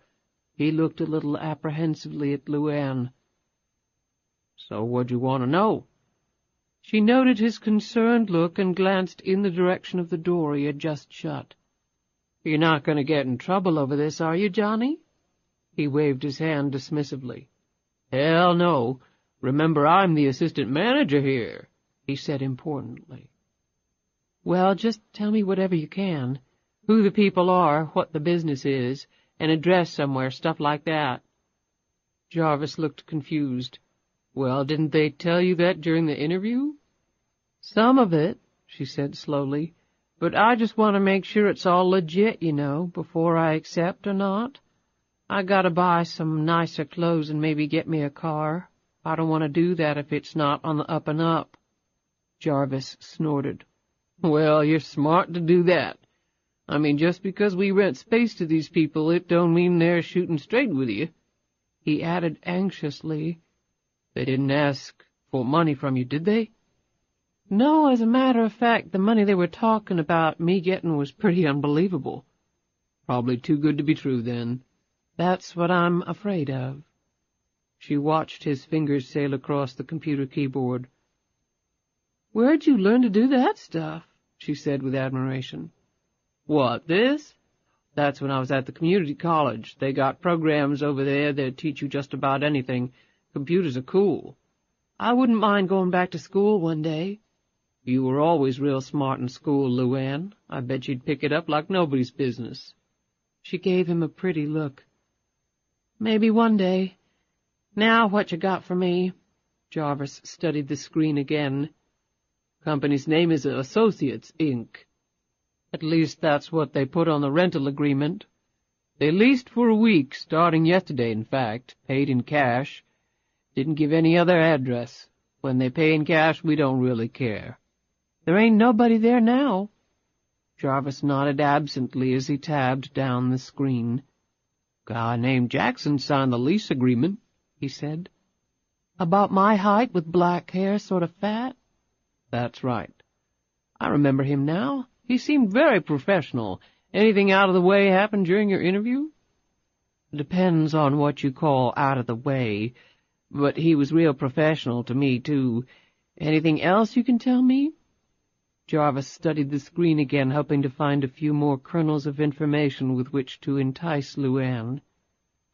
S1: He looked a little apprehensively at LuAnn. "So what'd you want to know?" She noted his concerned look and glanced in the direction of the door he had just shut. "You're not going to get in trouble over this, are you, Johnny?" He waved his hand dismissively. "Hell no. Remember, I'm the assistant manager here," he said importantly. "Well, just tell me whatever you can. Who the people are, what the business is, an address somewhere, stuff like that." Jarvis looked confused. "Well, didn't they tell you that during the interview?" "Some of it," she said slowly, "but I just want to make sure it's all legit, before I accept or not. I gotta buy some nicer clothes and maybe get me a car. I don't want to do that if it's not on the up and up." Jarvis snorted. "Well, you're smart to do that. I mean, just because we rent space to these people, it don't mean they're shooting straight with you." He added anxiously, "They didn't ask for money from you, did they?" "No, as a matter of fact, the money they were talking about me getting was pretty unbelievable." "Probably too good to be true, then." "That's what I'm afraid of." She watched his fingers sail across the computer keyboard. "Where'd you learn to do that stuff?" she said with admiration. "What, this? That's when I was at the community college. They got programs over there that teach you just about anything. Computers are cool." "I wouldn't mind going back to school one day." "You were always real smart in school, LuAnn. I bet you'd pick it up like nobody's business." She gave him a pretty look. "Maybe one day. Now what you got for me?" Jarvis studied the screen again. "Company's name is Associates, Inc. At least that's what they put on the rental agreement. They leased for a week, starting yesterday, in fact, paid in cash. Didn't give any other address. When they pay in cash, we don't really care." "There ain't nobody there now." Jarvis nodded absently as he tabbed down the screen. "Guy named Jackson signed the lease agreement," he said. "About my height, with black hair, sort of fat?" "That's right." "I remember him now. He seemed very professional. Anything out of the way happened during your interview?" "Depends on what you call out of the way. But he was real professional to me, too. Anything else you can tell me?" Jarvis studied the screen again, hoping to find a few more kernels of information with which to entice LuAnn.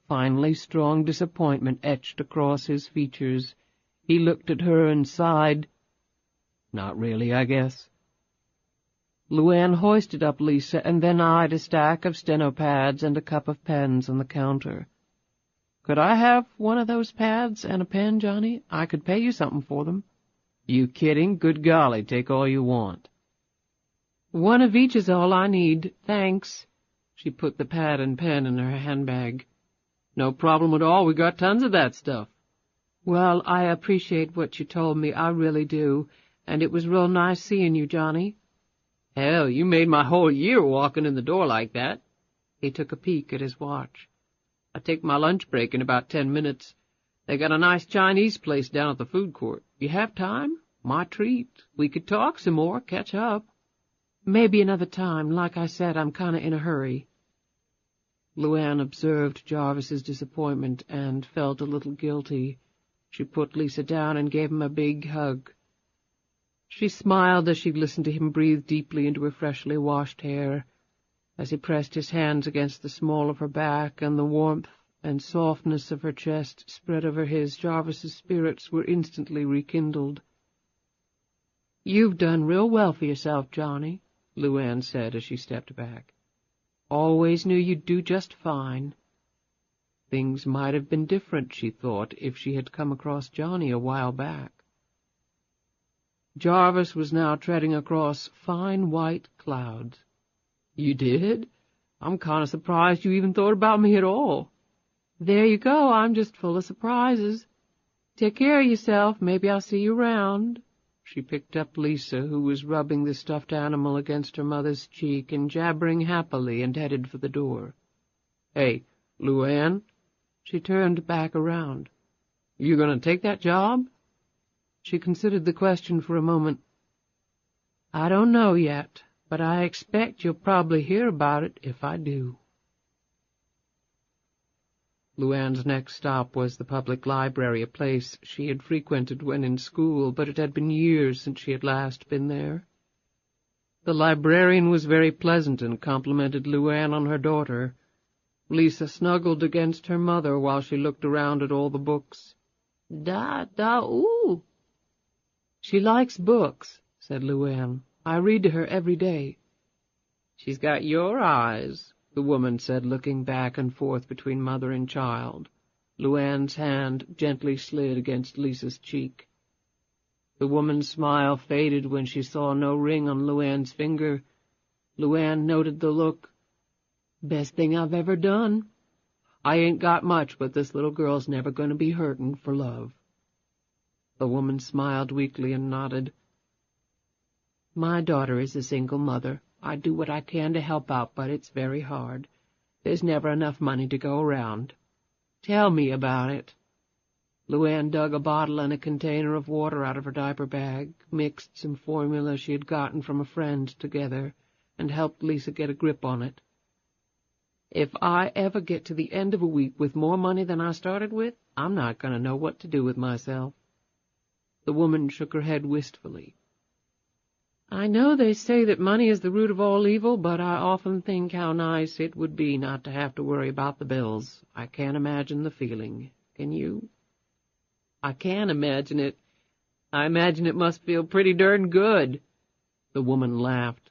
S1: Finally, strong disappointment etched across his features. He looked at her and sighed. "Not really, I guess." LuAnn hoisted up Lisa and then eyed a stack of steno pads and a cup of pens on the counter. "Could I have one of those pads and a pen, Johnny? I could pay you something for them." "You kidding? Good golly, take all you want." "One of each is all I need, thanks." She put the pad and pen in her handbag. "No problem at all, we got tons of that stuff." "Well, I appreciate what you told me, I really do, and it was real nice seeing you, Johnny." "Hell, you made my whole year walking in the door like that." He took a peek at his watch. "I take my lunch break in about 10 minutes. They got a nice Chinese place down at the food court. You have time? My treat. We could talk some more, catch up." "Maybe another time. Like I said, I'm kind of in a hurry." LuAnn observed Jarvis's disappointment and felt a little guilty. She put Lisa down and gave him a big hug. She smiled as she listened to him breathe deeply into her freshly washed hair. As he pressed his hands against the small of her back and the warmth and softness of her chest spread over his, Jarvis's spirits were instantly rekindled. "You've done real well for yourself, Johnny," LuAnn said as she stepped back. "Always knew you'd do just fine." Things might have been different, she thought, if she had come across Johnny a while back. Jarvis was now treading across fine white clouds. "You did? I'm kind of surprised you even thought about me at all." "There you go, I'm just full of surprises. Take care of yourself, maybe I'll see you around." She picked up Lisa, who was rubbing the stuffed animal against her mother's cheek and jabbering happily, and headed for the door. "Hey, LuAnn?" She turned back around. "You gonna take that job?" She considered the question for a moment. "I don't know yet, but I expect you'll probably hear about it if I do." LuAnn's next stop was the public library, a place she had frequented when in school, but it had been years since she had last been there. The librarian was very pleasant and complimented LuAnn on her daughter. Lisa snuggled against her mother while she looked around at all the books. Ooh." "She likes books," said LuAnn. "I read to her every day." "She's got your eyes," the woman said, looking back and forth between mother and child. LuAnn's hand gently slid against Lisa's cheek. The woman's smile faded when she saw no ring on LuAnn's finger. LuAnn noted the look. "Best thing I've ever done. I ain't got much, but this little girl's never going to be hurtin' for love." The woman smiled weakly and nodded. "My daughter is a single mother. I do what I can to help out, but it's very hard. There's never enough money to go around. Tell me about it." LuAnn dug a bottle and a container of water out of her diaper bag, mixed some formula she had gotten from a friend together, and helped Lisa get a grip on it. "If I ever get to the end of a week with more money than I started with, I'm not going to know what to do with myself." The woman shook her head wistfully. "I know they say that money is the root of all evil, but I often think how nice it would be not to have to worry about the bills. I can't imagine the feeling. Can you?" "I can imagine it. I imagine it must feel pretty darn good." The woman laughed.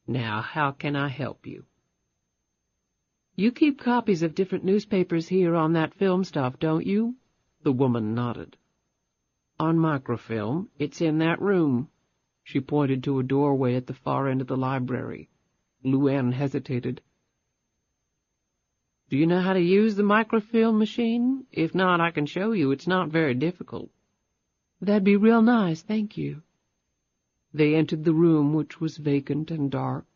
S1: "Now, how can I help you?" "You keep copies of different newspapers here on that film stuff, don't you?" The woman nodded. "On microfilm. It's in that room." She pointed to a doorway at the far end of the library. LuAnn hesitated. "Do you know how to use the microfilm machine? If not, I can show you. It's not very difficult." "That'd be real nice, thank you." They entered the room, which was vacant and dark.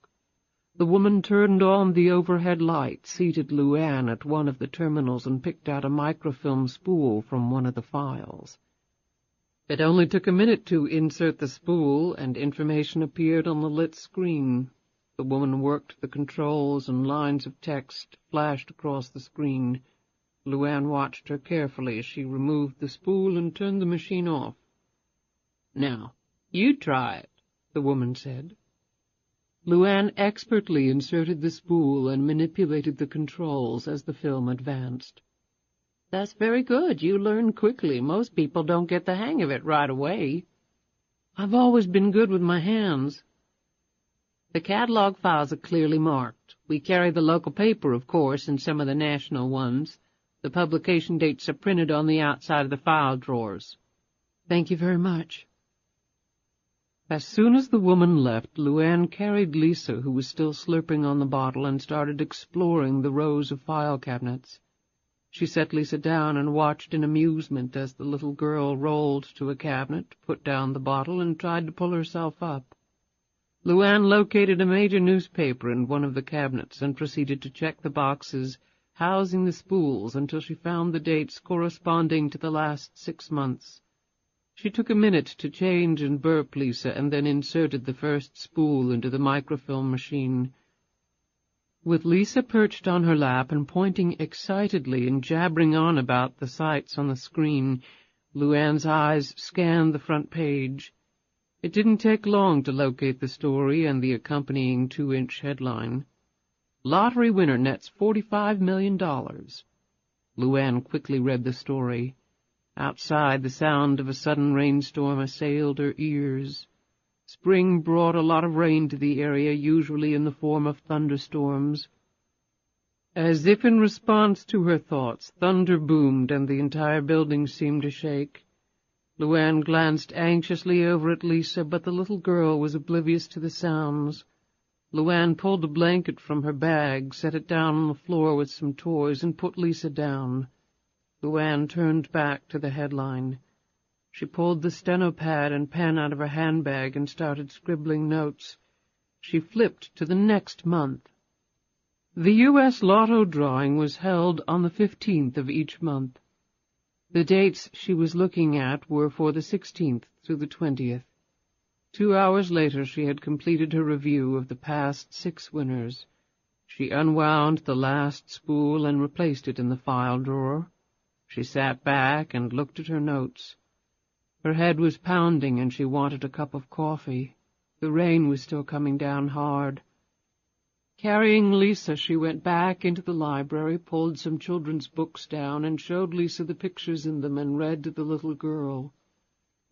S1: The woman turned on the overhead light, seated LuAnn at one of the terminals, and picked out a microfilm spool from one of the files. It only took a minute to insert the spool, and information appeared on the lit screen. The woman worked the controls, and lines of text flashed across the screen. LuAnn watched her carefully as she removed the spool and turned the machine off. "Now, you try it," the woman said. LuAnn expertly inserted the spool and manipulated the controls as the film advanced. "That's very good. You learn quickly. Most people don't get the hang of it right away." "I've always been good with my hands." "The catalog files are clearly marked. We carry the local paper, of course, and some of the national ones. The publication dates are printed on the outside of the file drawers." "Thank you very much." As soon as the woman left, LuAnn carried Lisa, who was still slurping on the bottle, and started exploring the rows of file cabinets. She set Lisa down and watched in amusement as the little girl rolled to a cabinet, put down the bottle, and tried to pull herself up. LuAnn located a major newspaper in one of the cabinets and proceeded to check the boxes housing the spools until she found the dates corresponding to the last 6 months. She took a minute to change and burp Lisa, and then inserted the first spool into the microfilm machine. With Lisa perched on her lap and pointing excitedly and jabbering on about the sights on the screen, LuAnn's eyes scanned the front page. It didn't take long to locate the story and the accompanying 2-inch headline. "Lottery winner nets $45 million. LuAnn quickly read the story. Outside, the sound of a sudden rainstorm assailed her ears. Spring brought a lot of rain to the area, usually in the form of thunderstorms. As if in response to her thoughts, thunder boomed and the entire building seemed to shake. LuAnn glanced anxiously over at Lisa, but the little girl was oblivious to the sounds. LuAnn pulled a blanket from her bag, set it down on the floor with some toys, and put Lisa down. LuAnn turned back to the headline. She pulled the steno-pad and pen out of her handbag and started scribbling notes. She flipped to the next month. The U.S. Lotto drawing was held on the 15th of each month. The dates she was looking at were for the 16th through the 20th. 2 hours later she had completed her review of the past 6 winners. She unwound the last spool and replaced it in the file drawer. She sat back and looked at her notes. Her head was pounding and she wanted a cup of coffee. The rain was still coming down hard. Carrying Lisa, she went back into the library, pulled some children's books down, and showed Lisa the pictures in them and read to the little girl.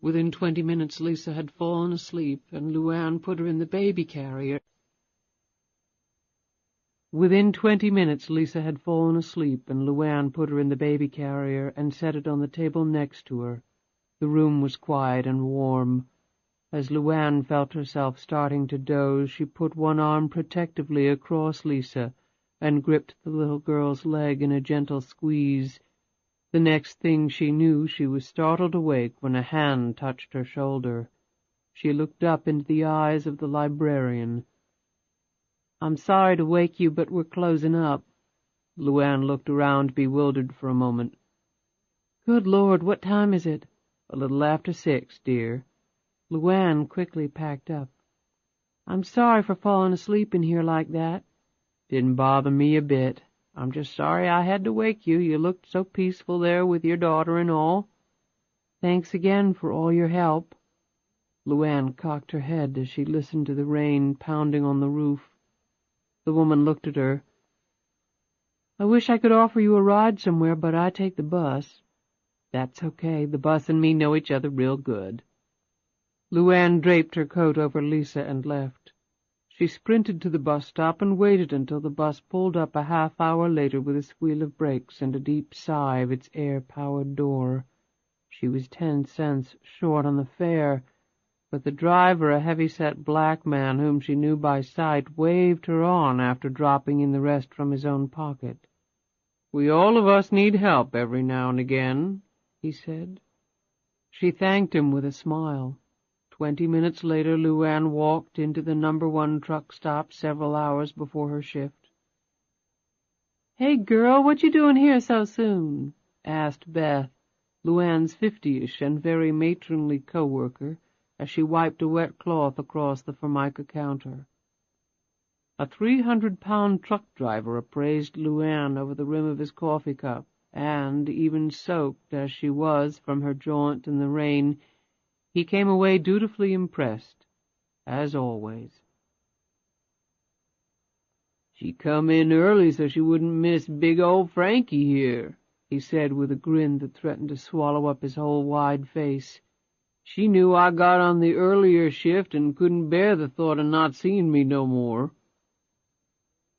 S1: Within 20 minutes Lisa had fallen asleep, and LuAnn put her in the baby carrier. Within 20 minutes Lisa had fallen asleep, and LuAnn put her in the baby carrier and set it on the table next to her. The room was quiet and warm. As LuAnn felt herself starting to doze, she put one arm protectively across Lisa and gripped the little girl's leg in a gentle squeeze. The next thing she knew, she was startled awake when a hand touched her shoulder. She looked up into the eyes of the librarian. "I'm sorry to wake you, but we're closing up." LuAnn looked around, bewildered for a moment. "Good Lord, what time is it?" "A little after 6, dear." LuAnn quickly packed up. "I'm sorry for falling asleep in here like that." "Didn't bother me a bit. I'm just sorry I had to wake you. You looked so peaceful there with your daughter and all." "Thanks again for all your help." LuAnn cocked her head as she listened to the rain pounding on the roof. The woman looked at her. "I wish I could offer you a ride somewhere, but I take the bus." "That's okay. The bus and me know each other real good." LuAnn draped her coat over Lisa and left. She sprinted to the bus stop and waited until the bus pulled up a half-hour later with a squeal of brakes and a deep sigh of its air-powered door. She was 10 cents short on the fare, but the driver, a heavy-set black man whom she knew by sight, waved her on after dropping in the rest from his own pocket. "We all of us need help every now and again," he said. She thanked him with a smile. 20 minutes later, LuAnn walked into the No. 1 truck stop several hours before her shift. "Hey, girl, what you doing here so soon?" asked Beth, LuAnn's 50-ish and very matronly co-worker, as she wiped a wet cloth across the Formica counter. A 300-pound truck driver appraised LuAnn over the rim of his coffee cup, and, even soaked as she was from her jaunt in the rain, he came away dutifully impressed, as always. "She come in early so she wouldn't miss big old Frankie here," he said with a grin that threatened to swallow up his whole wide face. "She knew I got on the earlier shift and couldn't bear the thought of not seeing me no more."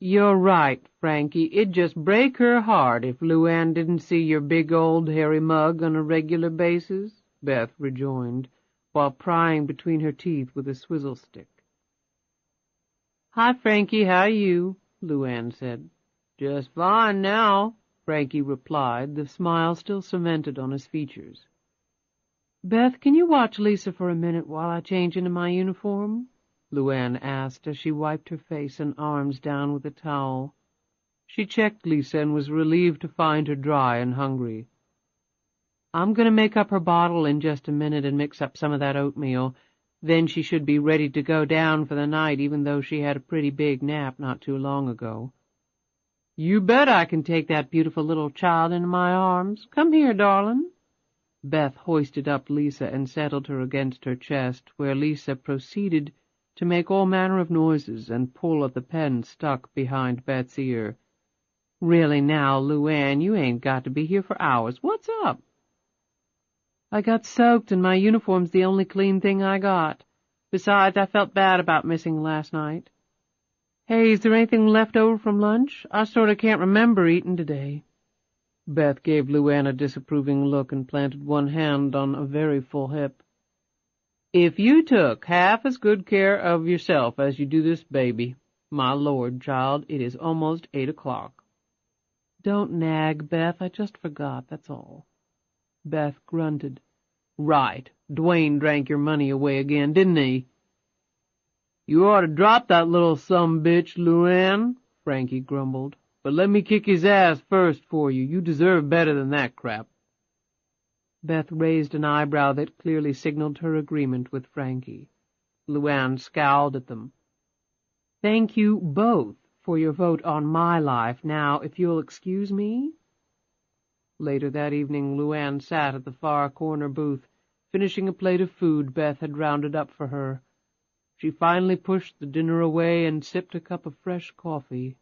S1: "You're right, Frankie. It'd just break her heart if LuAnn didn't see your big old hairy mug on a regular basis," Beth rejoined, while prying between her teeth with a swizzle stick. "Hi, Frankie, how you?" LuAnn said. "Just fine now," Frankie replied, the smile still cemented on his features. "Beth, can you watch Lisa for a minute while I change into my uniform?" LuAnn asked as she wiped her face and arms down with a towel. She checked Lisa and was relieved to find her dry and hungry. "I'm going to make up her bottle in just a minute and mix up some of that oatmeal. Then she should be ready to go down for the night, even though she had a pretty big nap not too long ago." "You bet I can take that beautiful little child into my arms. Come here, darling." Beth hoisted up Lisa and settled her against her chest, where Lisa proceeded to make all manner of noises and pull at the pen stuck behind Beth's ear. "Really now, LuAnn, you ain't got to be here for hours. What's up?" "I got soaked, and my uniform's the only clean thing I got. Besides, I felt bad about missing last night. Hey, is there anything left over from lunch? I sort of can't remember eating today." Beth gave LuAnn a disapproving look and planted one hand on a very full hip. "If you took half as good care of yourself as you do this baby, my Lord, child, it is almost 8 o'clock. "Don't nag, Beth. I just forgot, that's all." Beth grunted. Right. Dwayne drank your money away again, didn't he? You ought to drop that little sumbitch, LuAnn, Frankie grumbled. But let me kick his ass first for you. You deserve better than that crap. Beth raised an eyebrow that clearly signaled her agreement with Frankie. LuAnn scowled at them. Thank you both for your vote on my life. Now, if you'll excuse me. Later that evening, LuAnn sat at the far corner booth, finishing a plate of food Beth had rounded up for her. She finally pushed the dinner away and sipped a cup of fresh coffee.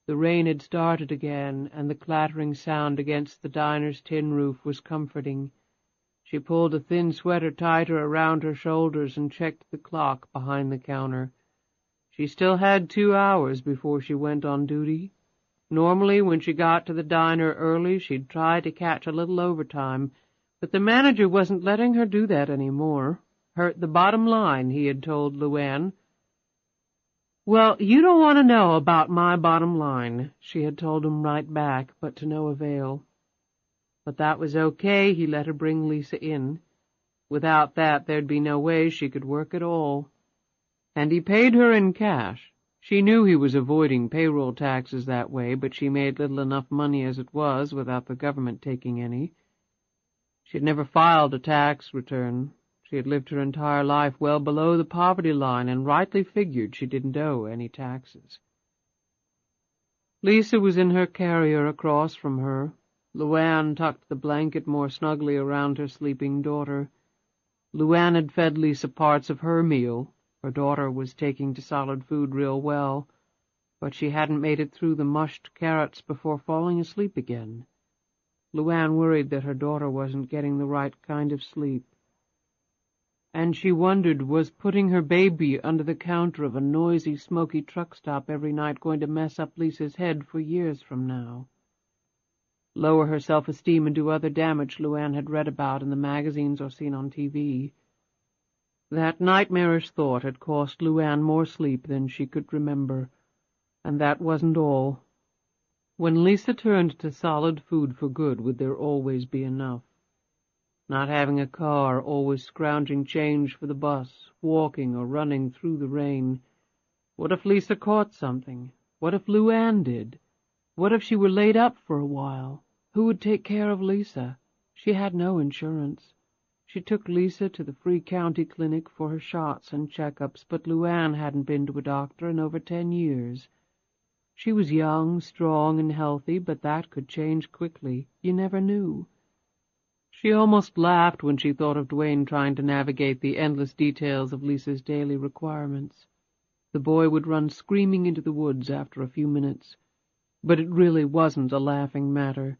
S1: The rain had started again, and the clattering sound against the diner's tin roof was comforting. She pulled a thin sweater tighter around her shoulders and checked the clock behind the counter. She still had 2 hours before she went on duty. Normally, when she got to the diner early, she'd try to catch a little overtime, but the manager wasn't letting her do that any more. Hurt the bottom line, he had told LuAnn. Well, you don't want to know about my bottom line, she had told him right back, but to no avail. But that was okay, he let her bring Lisa in. Without that, there'd be no way she could work at all. And he paid her in cash. She knew he was avoiding payroll taxes that way, but she made little enough money as it was without the government taking any. She had never filed a tax return. She had lived her entire life well below the poverty line and rightly figured she didn't owe any taxes. Lisa was in her carrier across from her. LuAnn tucked the blanket more snugly around her sleeping daughter. LuAnn had fed Lisa parts of her meal. Her daughter was taking to solid food real well, but she hadn't made it through the mushed carrots before falling asleep again. LuAnn worried that her daughter wasn't getting the right kind of sleep. And she wondered, was putting her baby under the counter of a noisy, smoky truck stop every night going to mess up Lisa's head for years from now? Lower her self-esteem and do other damage LuAnn had read about in the magazines or seen on TV. That nightmarish thought had cost LuAnn more sleep than she could remember, and that wasn't all. When Lisa turned to solid food for good, would there always be enough? Not having a car, always scrounging change for the bus, walking or running through the rain. What if Lisa caught something? What if LuAnn did? What if she were laid up for a while? Who would take care of Lisa? She had no insurance. She took Lisa to the free county clinic for her shots and checkups, but LuAnn hadn't been to a doctor in over 10 years. She was young, strong, and healthy, but that could change quickly. You never knew. She almost laughed when she thought of Dwayne trying to navigate the endless details of Lisa's daily requirements. The boy would run screaming into the woods after a few minutes, but it really wasn't a laughing matter.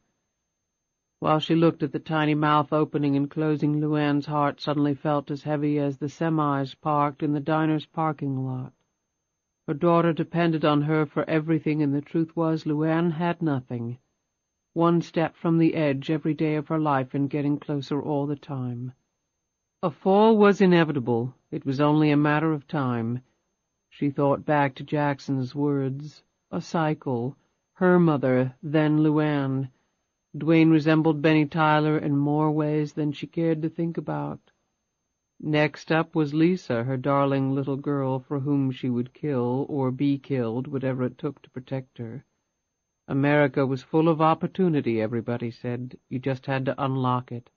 S1: While she looked at the tiny mouth opening and closing, LuAnn's heart suddenly felt as heavy as the semis parked in the diner's parking lot. Her daughter depended on her for everything, and the truth was LuAnn had nothing. One step from the edge every day of her life and getting closer all the time. A fall was inevitable. It was only a matter of time. She thought back to Jackson's words. A cycle. Her mother, then LuAnn. Dwayne resembled Benny Tyler in more ways than she cared to think about. Next up was Lisa, her darling little girl for whom she would kill or be killed, whatever it took to protect her. America was full of opportunity, everybody said. You just had to unlock it.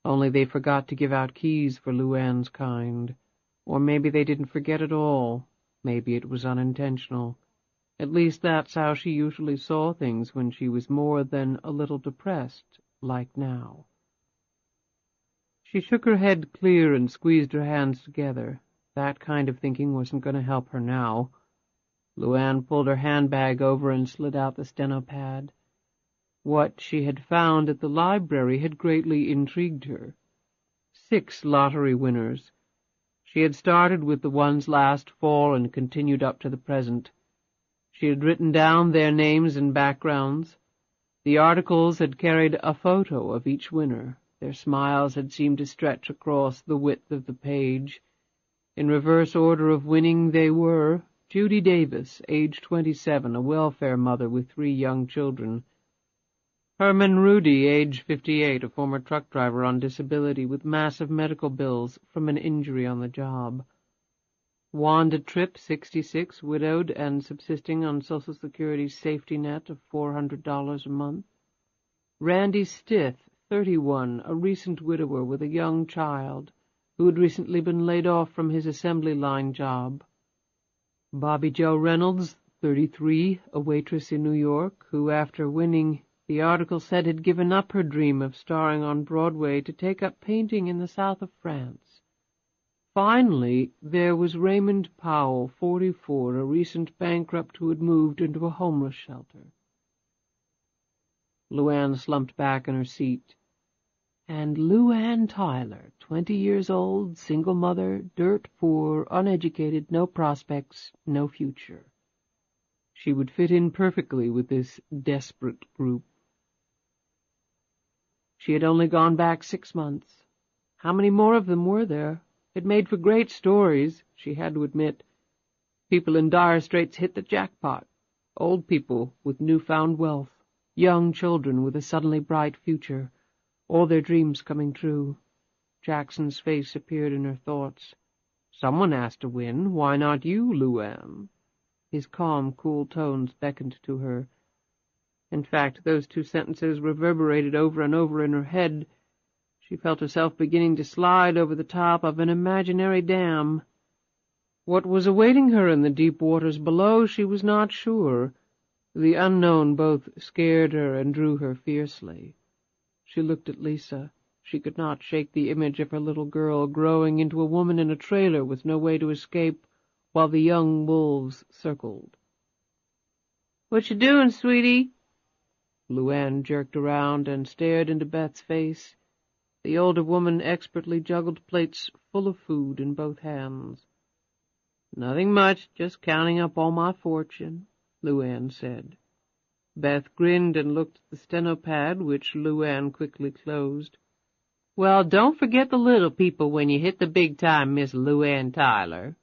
S1: Only they forgot to give out keys for LuAnn's kind. Or maybe they didn't forget at all. Maybe it was unintentional. At least that's how she usually saw things when she was more than a little depressed, like now. She shook her head clear and squeezed her hands together. That kind of thinking wasn't going to help her now. LuAnn pulled her handbag over and slid out the steno pad. What she had found at the library had greatly intrigued her. 6 lottery winners. She had started with the ones last fall and continued up to the present. She had written down their names and backgrounds. The articles had carried a photo of each winner. Their smiles had seemed to stretch across the width of the page. In reverse order of winning they were: Judy Davis, age 27, a welfare mother with 3 young children; Herman Rudy, age 58, a former truck driver on disability with massive medical bills from an injury on the job. Wanda Tripp, 66, widowed and subsisting on Social Security's safety net of $400 a month. Randy Stith, 31, a recent widower with a young child who had recently been laid off from his assembly line job. Bobby Joe Reynolds, 33, a waitress in New York, who, after winning, the article said, had given up her dream of starring on Broadway to take up painting in the south of France. Finally, there was Raymond Powell, 44, a recent bankrupt who had moved into a homeless shelter. LuAnn slumped back in her seat. And LuAnn Tyler, 20 years old, single mother, dirt poor, uneducated, no prospects, no future. She would fit in perfectly with this desperate group. She had only gone back 6 months. How many more of them were there? It made for great stories, she had to admit. People in dire straits hit the jackpot. Old people with newfound wealth. Young children with a suddenly bright future. All their dreams coming true. Jackson's face appeared in her thoughts. Someone has to win. Why not you, LuAnn? His calm, cool tones beckoned to her. In fact, those two sentences reverberated over and over in her head. She felt herself beginning to slide over the top of an imaginary dam. What was awaiting her in the deep waters below, she was not sure. The unknown both scared her and drew her fiercely. She looked at Lisa. She could not shake the image of her little girl growing into a woman in a trailer with no way to escape, while the young wolves circled. "What you doing, sweetie?" LuAnn jerked around and stared into Beth's face. The older woman expertly juggled plates full of food in both hands. "Nothing much, just counting up all my fortune," LuAnn said. Beth grinned and looked at the steno-pad, which LuAnn quickly closed. "Well, don't forget the little people when you hit the big time, Miss LuAnn Tyler."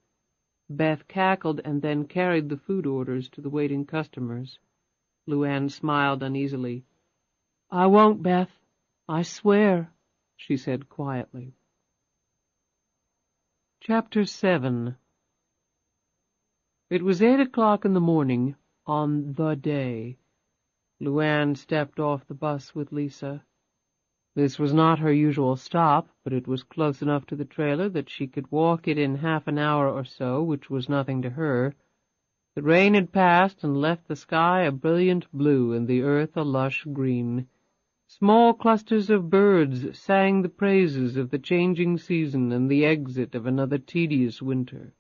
S1: Beth cackled and then carried the food orders to the waiting customers. LuAnn smiled uneasily. "I won't, Beth. I swear," she said quietly. Chapter 7. It was 8 o'clock in the morning, on the day. LuAnn stepped off the bus with Lisa. This was not her usual stop, but it was close enough to the trailer that she could walk it in half an hour or so, which was nothing to her. The rain had passed and left the sky a brilliant blue and the earth a lush green. Small clusters of birds sang the praises of the changing season and the exit of another tedious winter.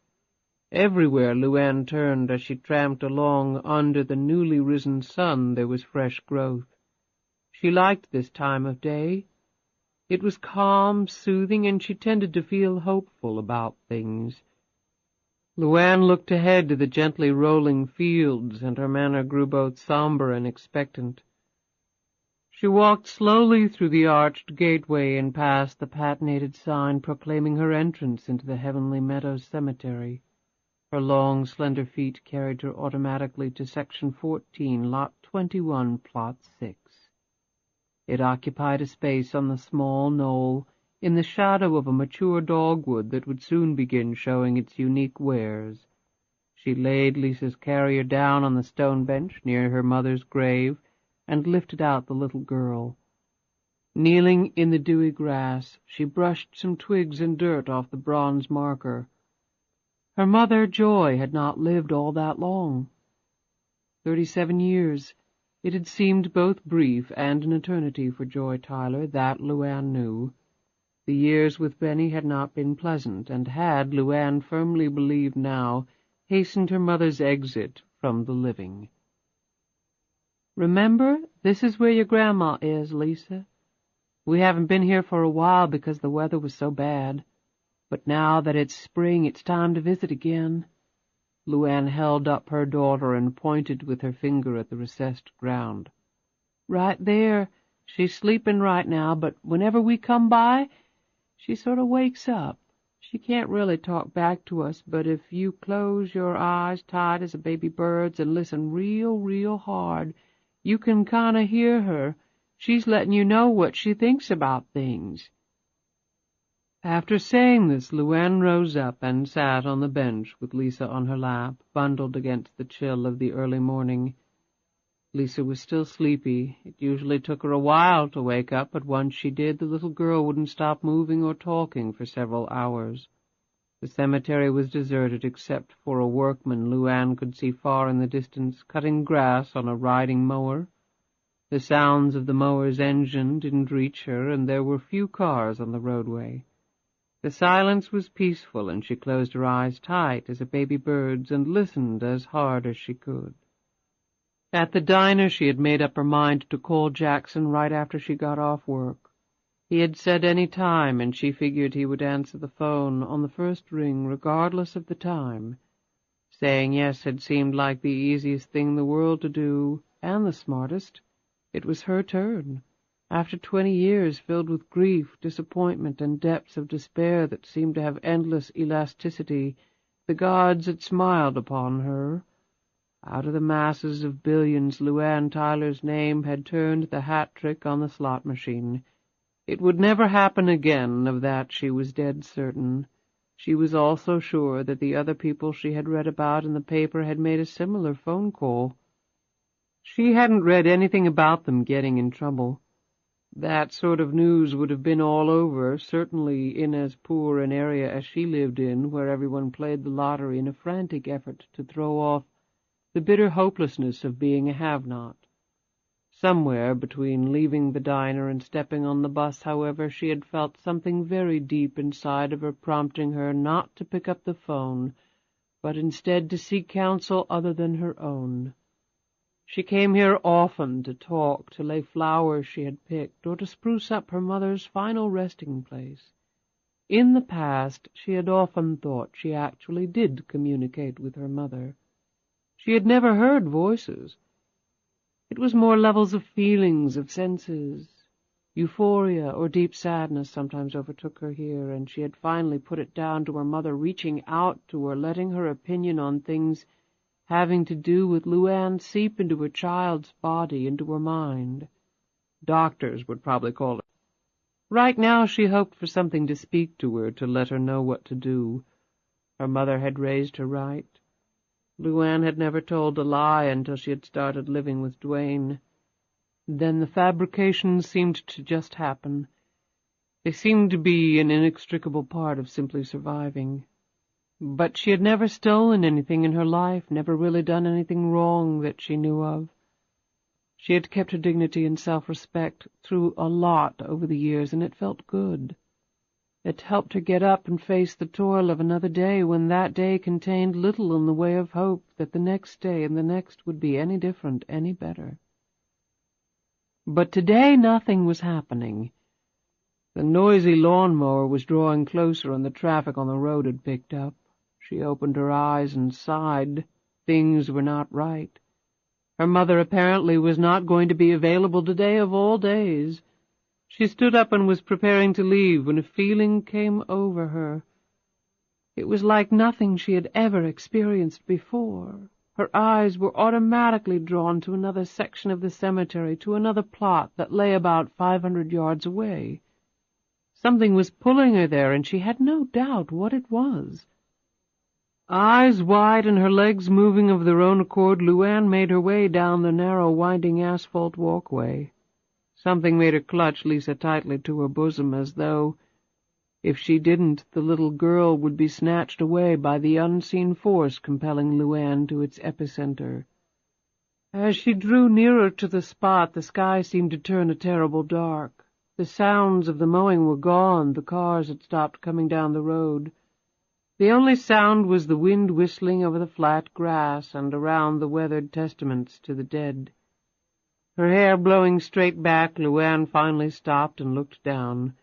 S1: Everywhere LuAnn turned as she tramped along under the newly risen sun there was fresh growth. She liked this time of day. It was calm, soothing, and she tended to feel hopeful about things. LuAnn looked ahead to the gently rolling fields, and her manner grew both somber and expectant. She walked slowly through the arched gateway and past the patinated sign proclaiming her entrance into the Heavenly Meadows Cemetery. Her long, slender feet carried her automatically to Section 14, Lot 21, Plot 6. It occupied a space on the small knoll in the shadow of a mature dogwood that would soon begin showing its unique wares. She laid Lisa's carrier down on the stone bench near her mother's grave and lifted out the little girl. Kneeling in the dewy grass, she brushed some twigs and dirt off the bronze marker. Her mother, Joy, had not lived all that long. 37 years. It had seemed both brief and an eternity for Joy Tyler, that LuAnn knew. The years with Benny had not been pleasant, and had, LuAnn firmly believed now, hastened her mother's exit from the living. "Remember, this is where your grandma is, Lisa. We haven't been here for a while because the weather was so bad. But now that it's spring, it's time to visit again." LuAnn held up her daughter and pointed with her finger at the recessed ground. "Right there. She's sleeping right now, but whenever we come by, she sort of wakes up. She can't really talk back to us, but if you close your eyes tight as a baby bird's and listen real, real hard, you can kind of hear her, She's letting you know what she thinks about things." After saying this, LuAnn rose up and sat on the bench with Lisa on her lap, bundled against the chill of the early morning. Lisa was still sleepy. It usually took her a while to wake up, but once she did, the little girl wouldn't stop moving or talking for several hours. The cemetery was deserted except for a workman LuAnn could see far in the distance, cutting grass on a riding mower. The sounds of the mower's engine didn't reach her, and there were few cars on the roadway. The silence was peaceful, and she closed her eyes tight as a baby bird's and listened as hard as she could. At the diner she had made up her mind to call Jackson right after she got off work. He had said any time, and she figured he would answer the phone on the first ring, regardless of the time. Saying yes had seemed like the easiest thing in the world to do, and the smartest. It was her turn. After 20 years filled with grief, disappointment, and depths of despair that seemed to have endless elasticity, the gods had smiled upon her. Out of the masses of billions, LuAnn Tyler's name had turned the hat trick on the slot machine. It would never happen again, of that she was dead certain. She was also sure that the other people she had read about in the paper had made a similar phone call. She hadn't read anything about them getting in trouble. That sort of news would have been all over, certainly in as poor an area as she lived in, where everyone played the lottery in a frantic effort to throw off the bitter hopelessness of being a have-not. Somewhere between leaving the diner and stepping on the bus, however, she had felt something very deep inside of her prompting her not to pick up the phone, but instead to seek counsel other than her own. She came here often to talk, to lay flowers she had picked, or to spruce up her mother's final resting place. In the past, she had often thought she actually did communicate with her mother. She had never heard voices. It was more levels of feelings, of senses. Euphoria or deep sadness sometimes overtook her here, and she had finally put it down to her mother reaching out to her, letting her opinion on things having to do with LuAnn seep into her child's body, into her mind. Doctors would probably call it. Right now she hoped for something to speak to her, to let her know what to do. Her mother had raised her right. LuAnn had never told a lie until she had started living with Duane. Then the fabrications seemed to just happen. They seemed to be an inextricable part of simply surviving. But she had never stolen anything in her life, never really done anything wrong that she knew of. She had kept her dignity and self-respect through a lot over the years, and it felt good. It helped her get up and face the toil of another day when that day contained little in the way of hope that the next day and the next would be any different, any better. But today nothing was happening. The noisy lawnmower was drawing closer and the traffic on the road had picked up. She opened her eyes and sighed. Things were not right. Her mother apparently was not going to be available today of all days. She stood up and was preparing to leave when a feeling came over her. It was like nothing she had ever experienced before. Her eyes were automatically drawn to another section of the cemetery, to another plot that lay about 500 yards away. Something was pulling her there, and she had no doubt what it was. Eyes wide and her legs moving of their own accord, LuAnn made her way down the narrow, winding asphalt walkway. Something made her clutch Lisa tightly to her bosom, as though, if she didn't, the little girl would be snatched away by the unseen force compelling LuAnn to its epicenter. As she drew nearer to the spot, the sky seemed to turn a terrible dark. The sounds of the mowing were gone. The cars had stopped coming down the road. The only sound was the wind whistling over the flat grass and around the weathered testaments to the dead. Her hair blowing straight back, LuAnn finally stopped and looked down.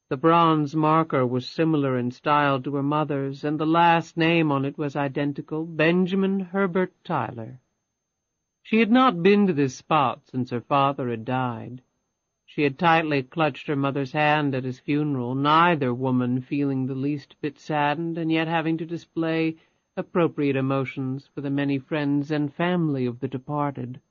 S1: The bronze marker was similar in style to her mother's, and the last name on it was identical, Benjamin Herbert Tyler. She had not been to this spot since her father had died. She had tightly clutched her mother's hand at his funeral, neither woman feeling the least bit saddened, and yet having to display appropriate emotions for the many friends and family of the departed.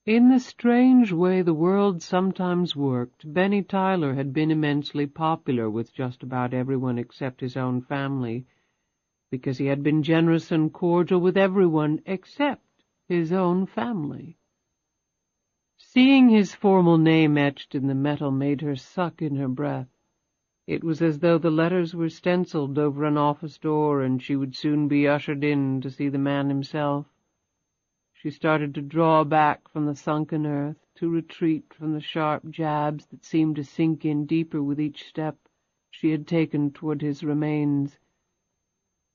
S1: In the strange way the world sometimes worked, Benny Tyler had been immensely popular with just about everyone except his own family, because he had been generous and cordial with everyone except his own family. Seeing his formal name etched in the metal made her suck in her breath. It was as though the letters were stenciled over an office door, and she would soon be ushered in to see the man himself. She started to draw back from the sunken earth, to retreat from the sharp jabs that seemed to sink in deeper with each step she had taken toward his remains.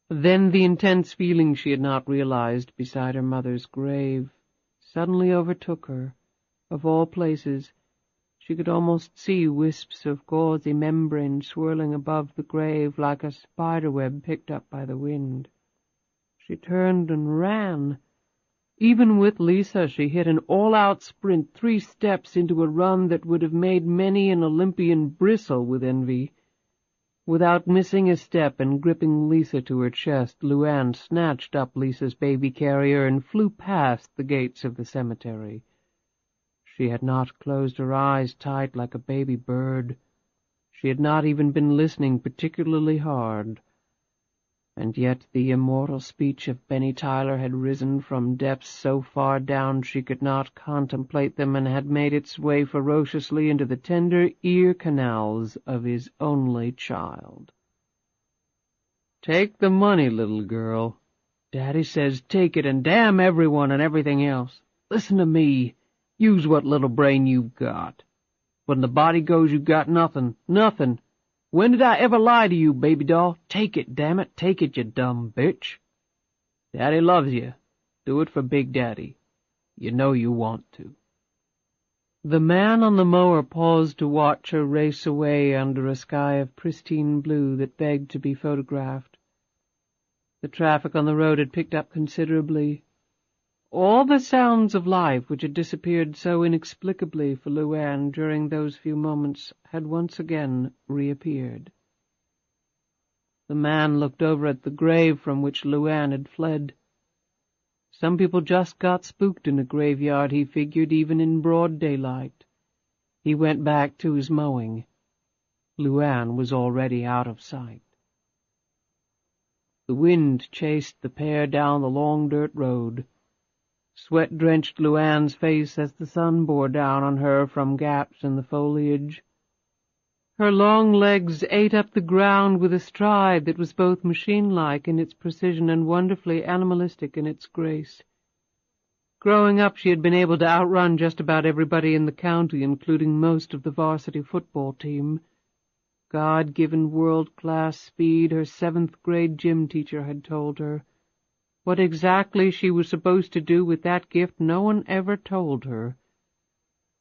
S1: Then the intense feeling she had not realized beside her mother's grave suddenly overtook her. Of all places, she could almost see wisps of gauzy membrane swirling above the grave like a spiderweb picked up by the wind. She turned and ran. Even with Lisa, she hit an all-out sprint, 3 steps into a run that would have made many an Olympian bristle with envy. Without missing a step and gripping Lisa to her chest, LuAnn snatched up Lisa's baby carrier and flew past the gates of the cemetery. She had not closed her eyes tight like a baby bird. She had not even been listening particularly hard. And yet the immortal speech of Benny Tyler had risen from depths so far down she could not contemplate them, and had made its way ferociously into the tender ear canals of his only child. "Take the money, little girl. Daddy says take it, and damn everyone and everything else. Listen to me. Use what little brain you've got. When the body goes, you've got nothing. Nothing. When did I ever lie to you, baby doll? Take it, damn it. Take it, you dumb bitch. Daddy loves you. Do it for Big Daddy. You know you want to." The man on the mower paused to watch her race away under a sky of pristine blue that begged to be photographed. The traffic on the road had picked up considerably. All the sounds of life which had disappeared so inexplicably for LuAnn during those few moments had once again reappeared. The man looked over at the grave from which LuAnn had fled. Some people just got spooked in a graveyard, he figured, even in broad daylight. He went back to his mowing. LuAnn was already out of sight. The wind chased the pair down the long dirt road. Sweat drenched LuAnn's face as the sun bore down on her from gaps in the foliage. Her long legs ate up the ground with a stride that was both machine-like in its precision and wonderfully animalistic in its grace. Growing up, she had been able to outrun just about everybody in the county, including most of the varsity football team. God-given world-class speed, her 7th-grade gym teacher had told her. What exactly she was supposed to do with that gift no one ever told her.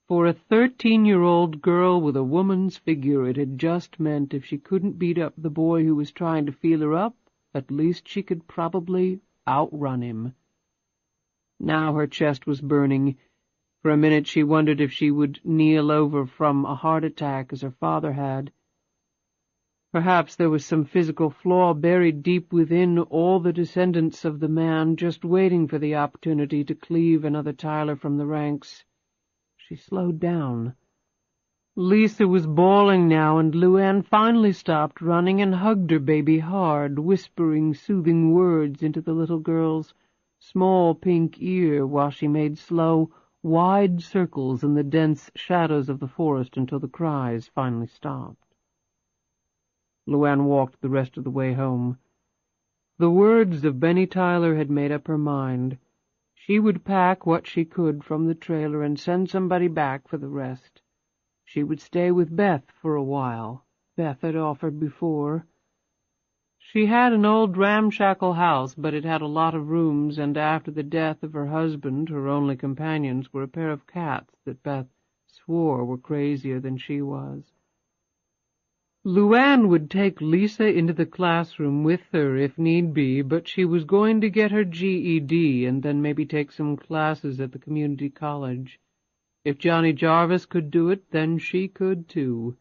S1: For a 13-year-old girl with a woman's figure, it had just meant if she couldn't beat up the boy who was trying to feel her up, at least she could probably outrun him. Now her chest was burning. For a minute she wondered if she would kneel over from a heart attack as her father had. Perhaps there was some physical flaw buried deep within all the descendants of the man, just waiting for the opportunity to cleave another Tyler from the ranks. She slowed down. Lisa was bawling now, and LuAnn finally stopped running and hugged her baby hard, whispering soothing words into the little girl's small pink ear while she made slow, wide circles in the dense shadows of the forest until the cries finally stopped. LuAnn walked the rest of the way home. The words of Benny Tyler had made up her mind. She would pack what she could from the trailer and send somebody back for the rest. She would stay with Beth for a while. Beth had offered before. She had an old ramshackle house, but it had a lot of rooms, and after the death of her husband, her only companions were a pair of cats that Beth swore were crazier than she was. LuAnn would take Lisa into the classroom with her if need be, but she was going to get her GED and then maybe take some classes at the community college. If Johnny Jarvis could do it, then she could too,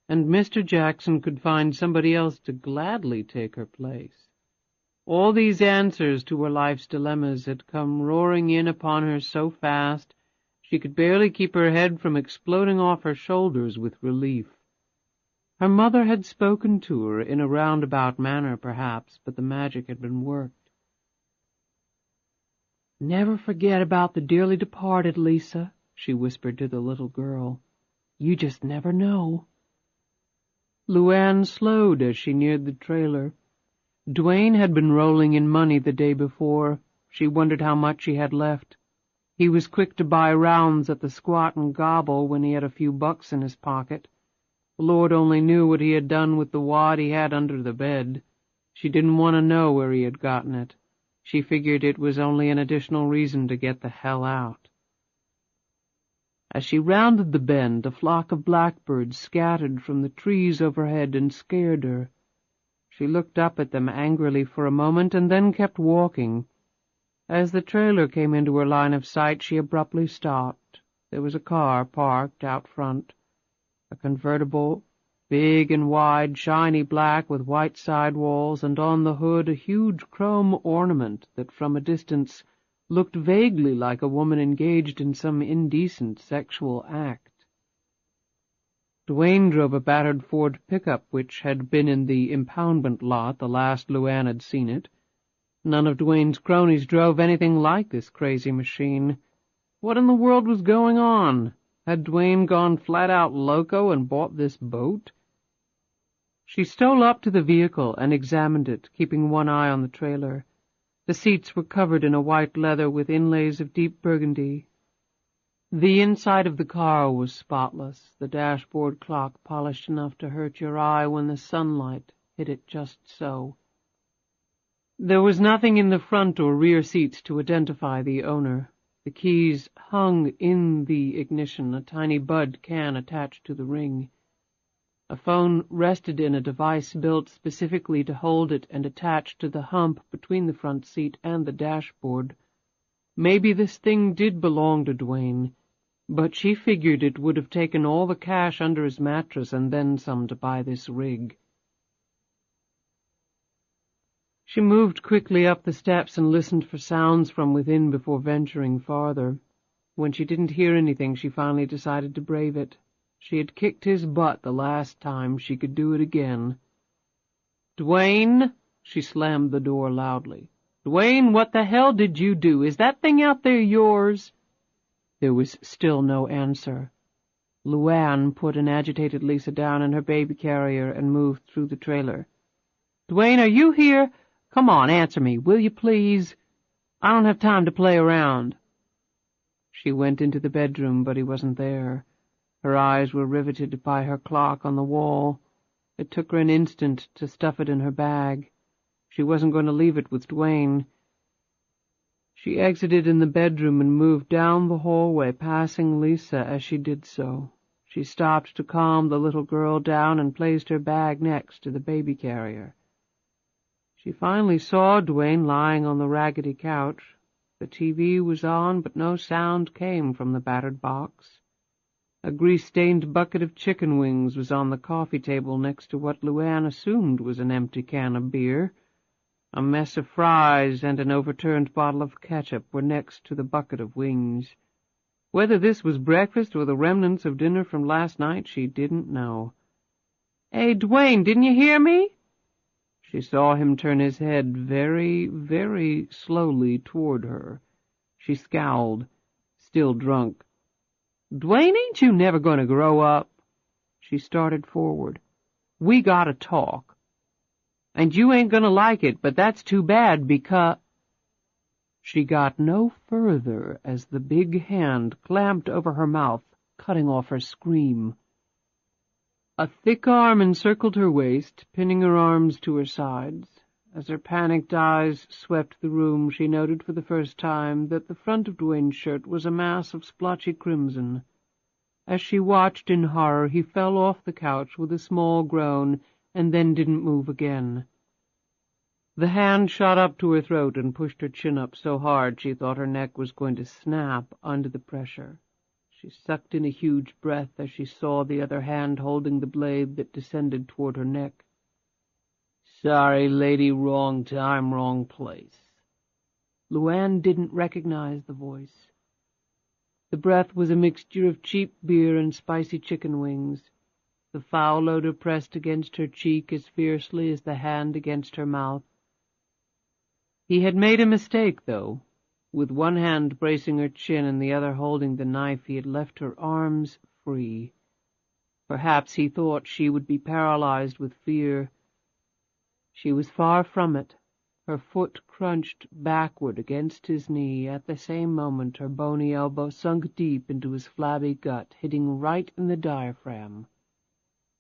S1: and Mr. Jackson could find somebody else to gladly take her place. All these answers to her life's dilemmas had come roaring in upon her so fast She could barely keep her head from exploding off her shoulders with relief. Her mother had spoken to her in a roundabout manner, perhaps, but the magic had been worked. "Never forget about the dearly departed, Lisa," she whispered to the little girl. "You just never know." LuAnn slowed as she neared the trailer. Dwayne had been rolling in money the day before. She wondered how much he had left. He was quick to buy rounds at the Squat and Gobble when he had a few bucks in his pocket. The Lord only knew what he had done with the wad he had under the bed. She didn't want to know where he had gotten it. She figured it was only an additional reason to get the hell out. As she rounded the bend, a flock of blackbirds scattered from the trees overhead and scared her. She looked up at them angrily for a moment and then kept walking. As the trailer came into her line of sight, she abruptly stopped. There was a car parked out front. A convertible, big and wide, shiny black with white sidewalls, and on the hood a huge chrome ornament that from a distance looked vaguely like a woman engaged in some indecent sexual act. Dwayne drove a battered Ford pickup which had been in the impoundment lot the last LuAnn had seen it. None of Dwayne's cronies drove anything like this crazy machine. What in the world was going on? Had Dwayne gone flat-out loco and bought this boat? She stole up to the vehicle and examined it, keeping one eye on the trailer. The seats were covered in a white leather with inlays of deep burgundy. The inside of the car was spotless, the dashboard clock polished enough to hurt your eye when the sunlight hit it just so. There was nothing in the front or rear seats to identify the owner. The keys hung in the ignition, a tiny bud can attached to the ring. A phone rested in a device built specifically to hold it and attached to the hump between the front seat and the dashboard. Maybe this thing did belong to Dwayne, but she figured it would have taken all the cash under his mattress and then some to buy this rig. She moved quickly up the steps and listened for sounds from within before venturing farther. When she didn't hear anything, she finally decided to brave it. She had kicked his butt the last time. She could do it again. "Dwayne!" She slammed the door loudly. "Dwayne, what the hell did you do? Is that thing out there yours?" There was still no answer. LuAnn put an agitated Lisa down in her baby carrier and moved through the trailer. "Dwayne, are you here? Come on, answer me, will you please? I don't have time to play around." She went into the bedroom, but he wasn't there. Her eyes were riveted by her clock on the wall. It took her an instant to stuff it in her bag. She wasn't going to leave it with Dwayne. She exited in the bedroom and moved down the hallway, passing Lisa as she did so. She stopped to calm the little girl down and placed her bag next to the baby carrier. She finally saw Dwayne lying on the raggedy couch. The TV was on, but no sound came from the battered box. A grease-stained bucket of chicken wings was on the coffee table next to what LuAnn assumed was an empty can of beer. A mess of fries and an overturned bottle of ketchup were next to the bucket of wings. Whether this was breakfast or the remnants of dinner from last night, she didn't know. "Hey, Dwayne, didn't you hear me?" She saw him turn his head very, very slowly toward her. She scowled, still drunk. "Dwayne, ain't you never going to grow up?" She started forward. "We gotta talk. And you ain't going to like it, but that's too bad because—" She got no further as the big hand clamped over her mouth, cutting off her scream. A thick arm encircled her waist, pinning her arms to her sides. As her panicked eyes swept the room, she noted for the first time that the front of Dwayne's shirt was a mass of splotchy crimson. As she watched in horror, he fell off the couch with a small groan and then didn't move again. The hand shot up to her throat and pushed her chin up so hard she thought her neck was going to snap under the pressure. She sucked in a huge breath as she saw the other hand holding the blade that descended toward her neck. "Sorry, lady, wrong time, wrong place." LuAnn didn't recognize the voice. The breath was a mixture of cheap beer and spicy chicken wings. The foul odor pressed against her cheek as fiercely as the hand against her mouth. He had made a mistake, though. With one hand bracing her chin and the other holding the knife, he had left her arms free. Perhaps he thought she would be paralyzed with fear. She was far from it. Her foot crunched backward against his knee. At the same moment her bony elbow sunk deep into his flabby gut, hitting right in the diaphragm.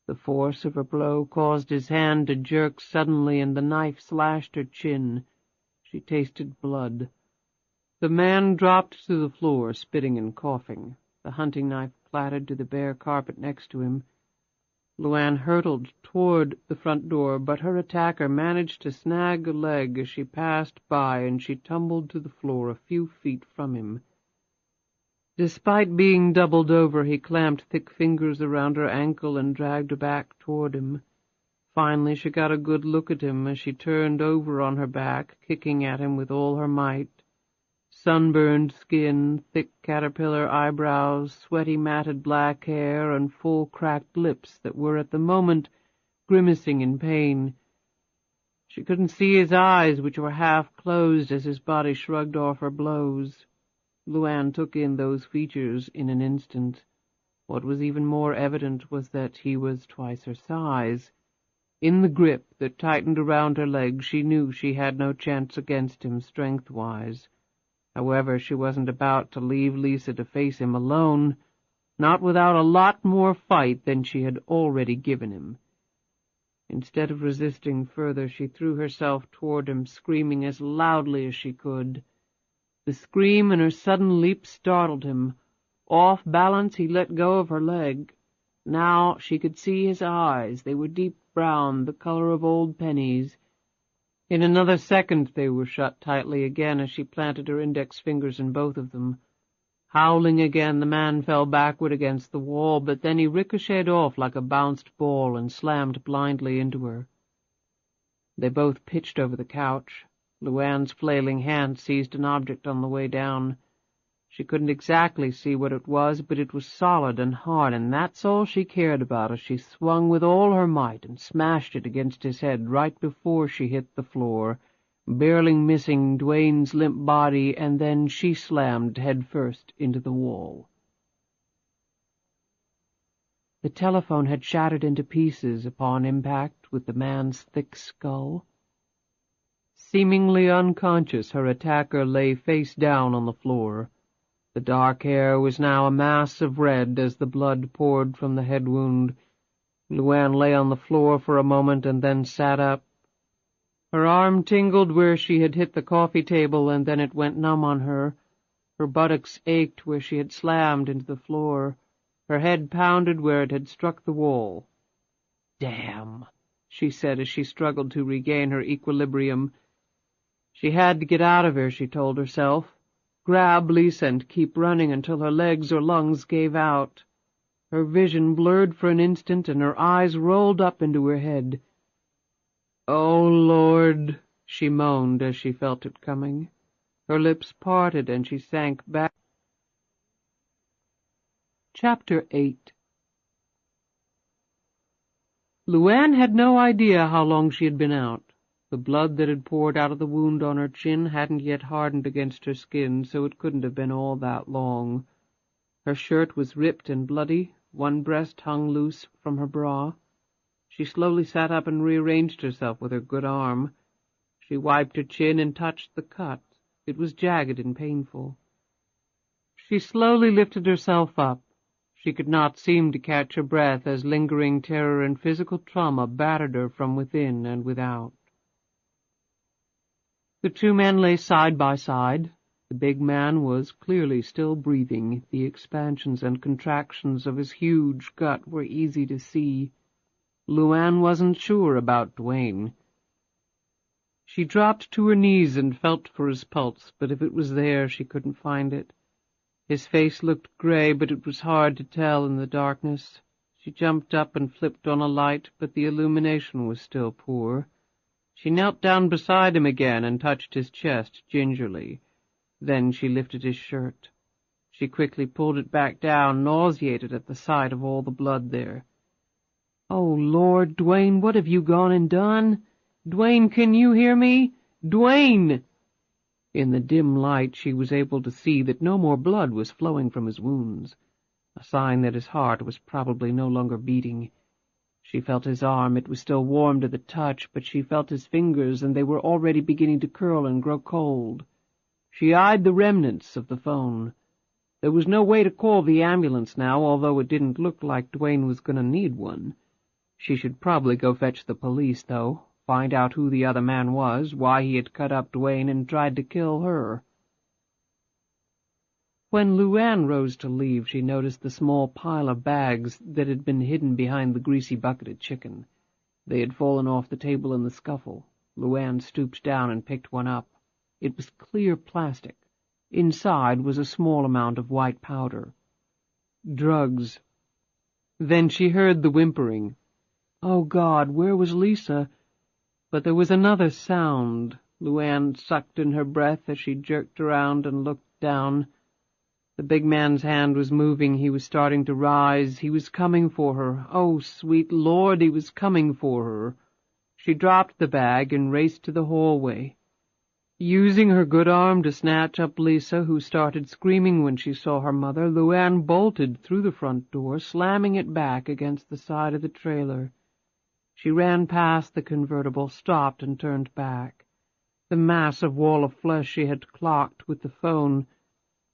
S1: The force of her blow caused his hand to jerk suddenly, and the knife slashed her chin. She tasted blood. The man dropped to the floor, spitting and coughing. The hunting knife clattered to the bare carpet next to him. LuAnn hurtled toward the front door, but her attacker managed to snag a leg as she passed by, and she tumbled to the floor a few feet from him. Despite being doubled over, he clamped thick fingers around her ankle and dragged her back toward him. Finally she got a good look at him as she turned over on her back, kicking at him with all her might. Sunburned skin, thick caterpillar eyebrows, sweaty matted black hair, and full cracked lips that were at the moment grimacing in pain. She couldn't see his eyes, which were half closed as his body shrugged off her blows. LuAnn took in those features in an instant. What was even more evident was that he was twice her size. In the grip that tightened around her legs, she knew she had no chance against him strength-wise. However, she wasn't about to leave Lisa to face him alone, not without a lot more fight than she had already given him. Instead of resisting further, she threw herself toward him, screaming as loudly as she could. The scream and her sudden leap startled him. Off balance, he let go of her leg. Now she could see his eyes. They were deep brown, the color of old pennies. In another second they were shut tightly again as she planted her index fingers in both of them. Howling again, the man fell backward against the wall, but then he ricocheted off like a bounced ball and slammed blindly into her. They both pitched over the couch. LuAnn's flailing hand seized an object on the way down. She couldn't exactly see what it was, but it was solid and hard, and that's all she cared about as she swung with all her might and smashed it against his head right before she hit the floor, barely missing Dwayne's limp body, and then she slammed headfirst into the wall. The telephone had shattered into pieces upon impact with the man's thick skull. Seemingly unconscious, her attacker lay face down on the floor. The dark hair was now a mass of red as the blood poured from the head wound. LuAnn lay on the floor for a moment and then sat up. Her arm tingled where she had hit the coffee table, and then it went numb on her. Her buttocks ached where she had slammed into the floor. Her head pounded where it had struck the wall. "Damn," she said as she struggled to regain her equilibrium. She had to get out of here, she told herself. Grab Lisa and keep running until her legs or lungs gave out. Her vision blurred for an instant, and her eyes rolled up into her head. "Oh, Lord," she moaned as she felt it coming. Her lips parted, and she sank back. Chapter 8. LuAnn had no idea how long she had been out. The blood that had poured out of the wound on her chin hadn't yet hardened against her skin, so it couldn't have been all that long. Her shirt was ripped and bloody. One breast hung loose from her bra. She slowly sat up and rearranged herself with her good arm. She wiped her chin and touched the cut. It was jagged and painful. She slowly lifted herself up. She could not seem to catch her breath as lingering terror and physical trauma battered her from within and without. The two men lay side by side. The big man was clearly still breathing. The expansions and contractions of his huge gut were easy to see. LuAnn wasn't sure about Dwayne. She dropped to her knees and felt for his pulse, but if it was there, she couldn't find it. His face looked gray, but it was hard to tell in the darkness. She jumped up and flipped on a light, but the illumination was still poor. She knelt down beside him again and touched his chest gingerly. Then she lifted his shirt. She She quickly pulled it back down, nauseated at the sight of all the blood there. "Oh, Lord, Dwayne, what have you gone and done? Dwayne, can you hear me? Dwayne!" In the dim light she was able to see that no more blood was flowing from his wounds, a sign that his heart was probably no longer beating. She felt his arm. It was still warm to the touch, but she felt his fingers, and they were already beginning to curl and grow cold. She eyed the remnants of the phone. There was no way to call the ambulance now, although it didn't look like Dwayne was going to need one. She should probably go fetch the police, though, find out who the other man was, why he had cut up Dwayne and tried to kill her. When LuAnn rose to leave, she noticed the small pile of bags that had been hidden behind the greasy bucketed chicken. They had fallen off the table in the scuffle. LuAnn stooped down and picked one up. It was clear plastic. Inside was a small amount of white powder. Drugs. Then she heard the whimpering. Oh, God, where was Lisa? But there was another sound. LuAnn sucked in her breath as she jerked around and looked down. The big man's hand was moving. He was starting to rise. He was coming for her. Oh, sweet Lord, he was coming for her. She dropped the bag and raced to the hallway. Using her good arm to snatch up Lisa, who started screaming when she saw her mother, LuAnn bolted through the front door, slamming it back against the side of the trailer. She ran past the convertible, stopped, and turned back. The massive wall of flesh she had clocked with the phone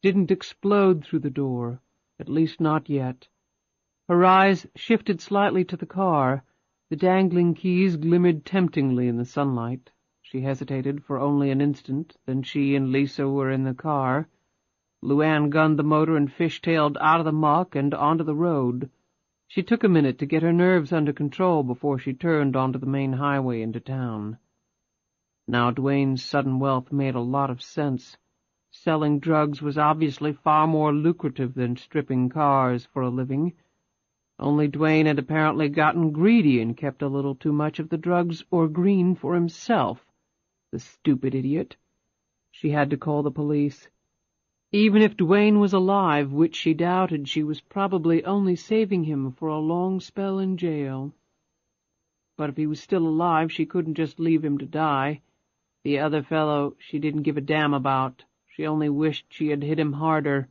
S1: didn't explode through the door, at least not yet. Her eyes shifted slightly to the car. The dangling keys glimmered temptingly in the sunlight. She hesitated for only an instant, then she and Lisa were in the car. LuAnn gunned the motor and fishtailed out of the muck and onto the road. She took a minute to get her nerves under control before she turned onto the main highway into town. Now Dwayne's sudden wealth made a lot of sense. Selling drugs was obviously far more lucrative than stripping cars for a living. Only Dwayne had apparently gotten greedy and kept a little too much of the drugs or green for himself. The stupid idiot. She had to call the police. Even if Dwayne was alive, which she doubted, she was probably only saving him for a long spell in jail. But if he was still alive, she couldn't just leave him to die. The other fellow she didn't give a damn about. She only wished she had hit him harder.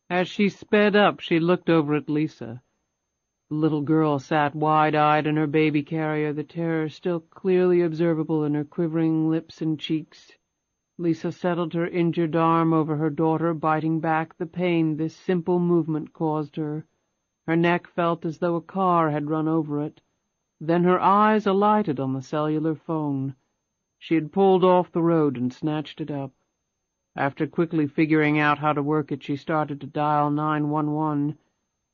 S1: As she sped up, she looked over at Lisa. The little girl sat wide-eyed in her baby carrier, the terror still clearly observable in her quivering lips and cheeks. Lisa settled her injured arm over her daughter, biting back the pain this simple movement caused her. Her neck felt as though a car had run over it. Then her eyes alighted on the cellular phone. She had pulled off the road and snatched it up. After quickly figuring out how to work it, she started to dial 911.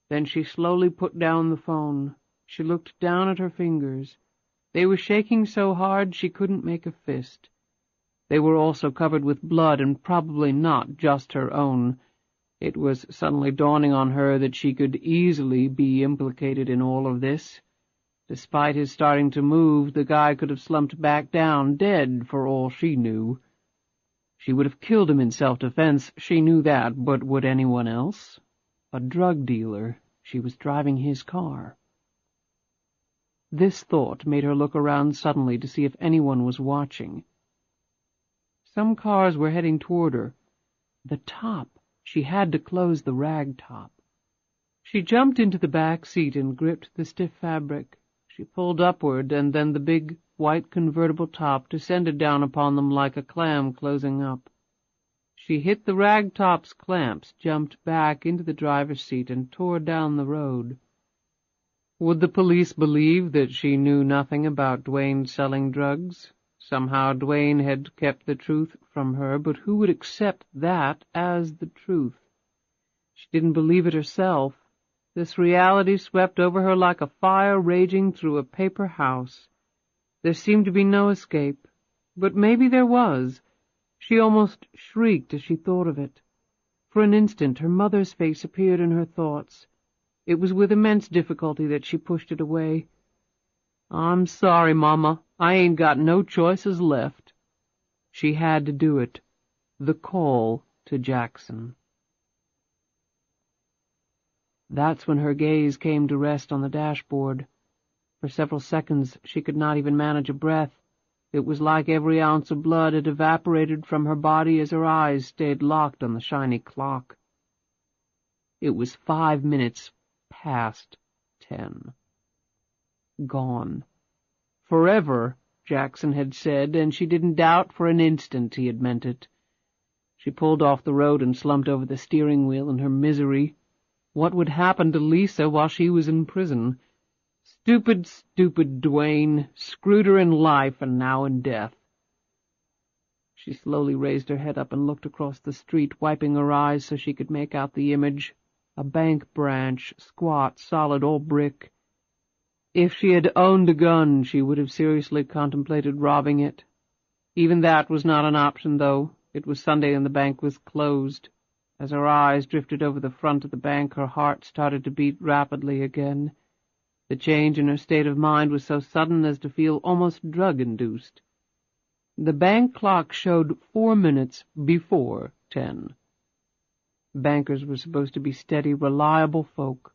S1: Then she slowly put down the phone. She looked down at her fingers. They were shaking so hard she couldn't make a fist. They were also covered with blood, and probably not just her own. It was suddenly dawning on her that she could easily be implicated in all of this. Despite his starting to move, the guy could have slumped back down, dead, for all she knew. She would have killed him in self-defense, she knew that, but would anyone else? A drug dealer. She was driving his car. This thought made her look around suddenly to see if anyone was watching. Some cars were heading toward her. The top. She had to close the rag top. She jumped into the back seat and gripped the stiff fabric. She pulled upward, and then the big, white convertible top descended down upon them like a clam closing up. She hit the rag top's clamps, jumped back into the driver's seat, and tore down the road. Would the police believe that she knew nothing about Dwayne selling drugs? Somehow Dwayne had kept the truth from her, but who would accept that as the truth? She didn't believe it herself. This reality swept over her like a fire raging through a paper house. There seemed to be no escape, but maybe there was. She almost shrieked as she thought of it. For an instant her mother's face appeared in her thoughts. It was with immense difficulty that she pushed it away. "I'm sorry, Mama. I ain't got no choices left." She had to do it. The call to Jackson. That's when her gaze came to rest on the dashboard. For several seconds she could not even manage a breath. It was like every ounce of blood had evaporated from her body as her eyes stayed locked on the shiny clock. It was 5 minutes past 10. Gone. Forever, Jackson had said, and she didn't doubt for an instant he had meant it. She pulled off the road and slumped over the steering wheel in her misery. What would happen to Lisa while she was in prison? Stupid, stupid Duane, screwed her in life and now in death. She slowly raised her head up and looked across the street, wiping her eyes so she could make out the image. A bank branch, squat, solid, all brick. If she had owned a gun, she would have seriously contemplated robbing it. Even that was not an option, though. It was Sunday and the bank was closed. As her eyes drifted over the front of the bank, her heart started to beat rapidly again. The change in her state of mind was so sudden as to feel almost drug-induced. The bank clock showed 4 minutes before 10. Bankers were supposed to be steady, reliable folk.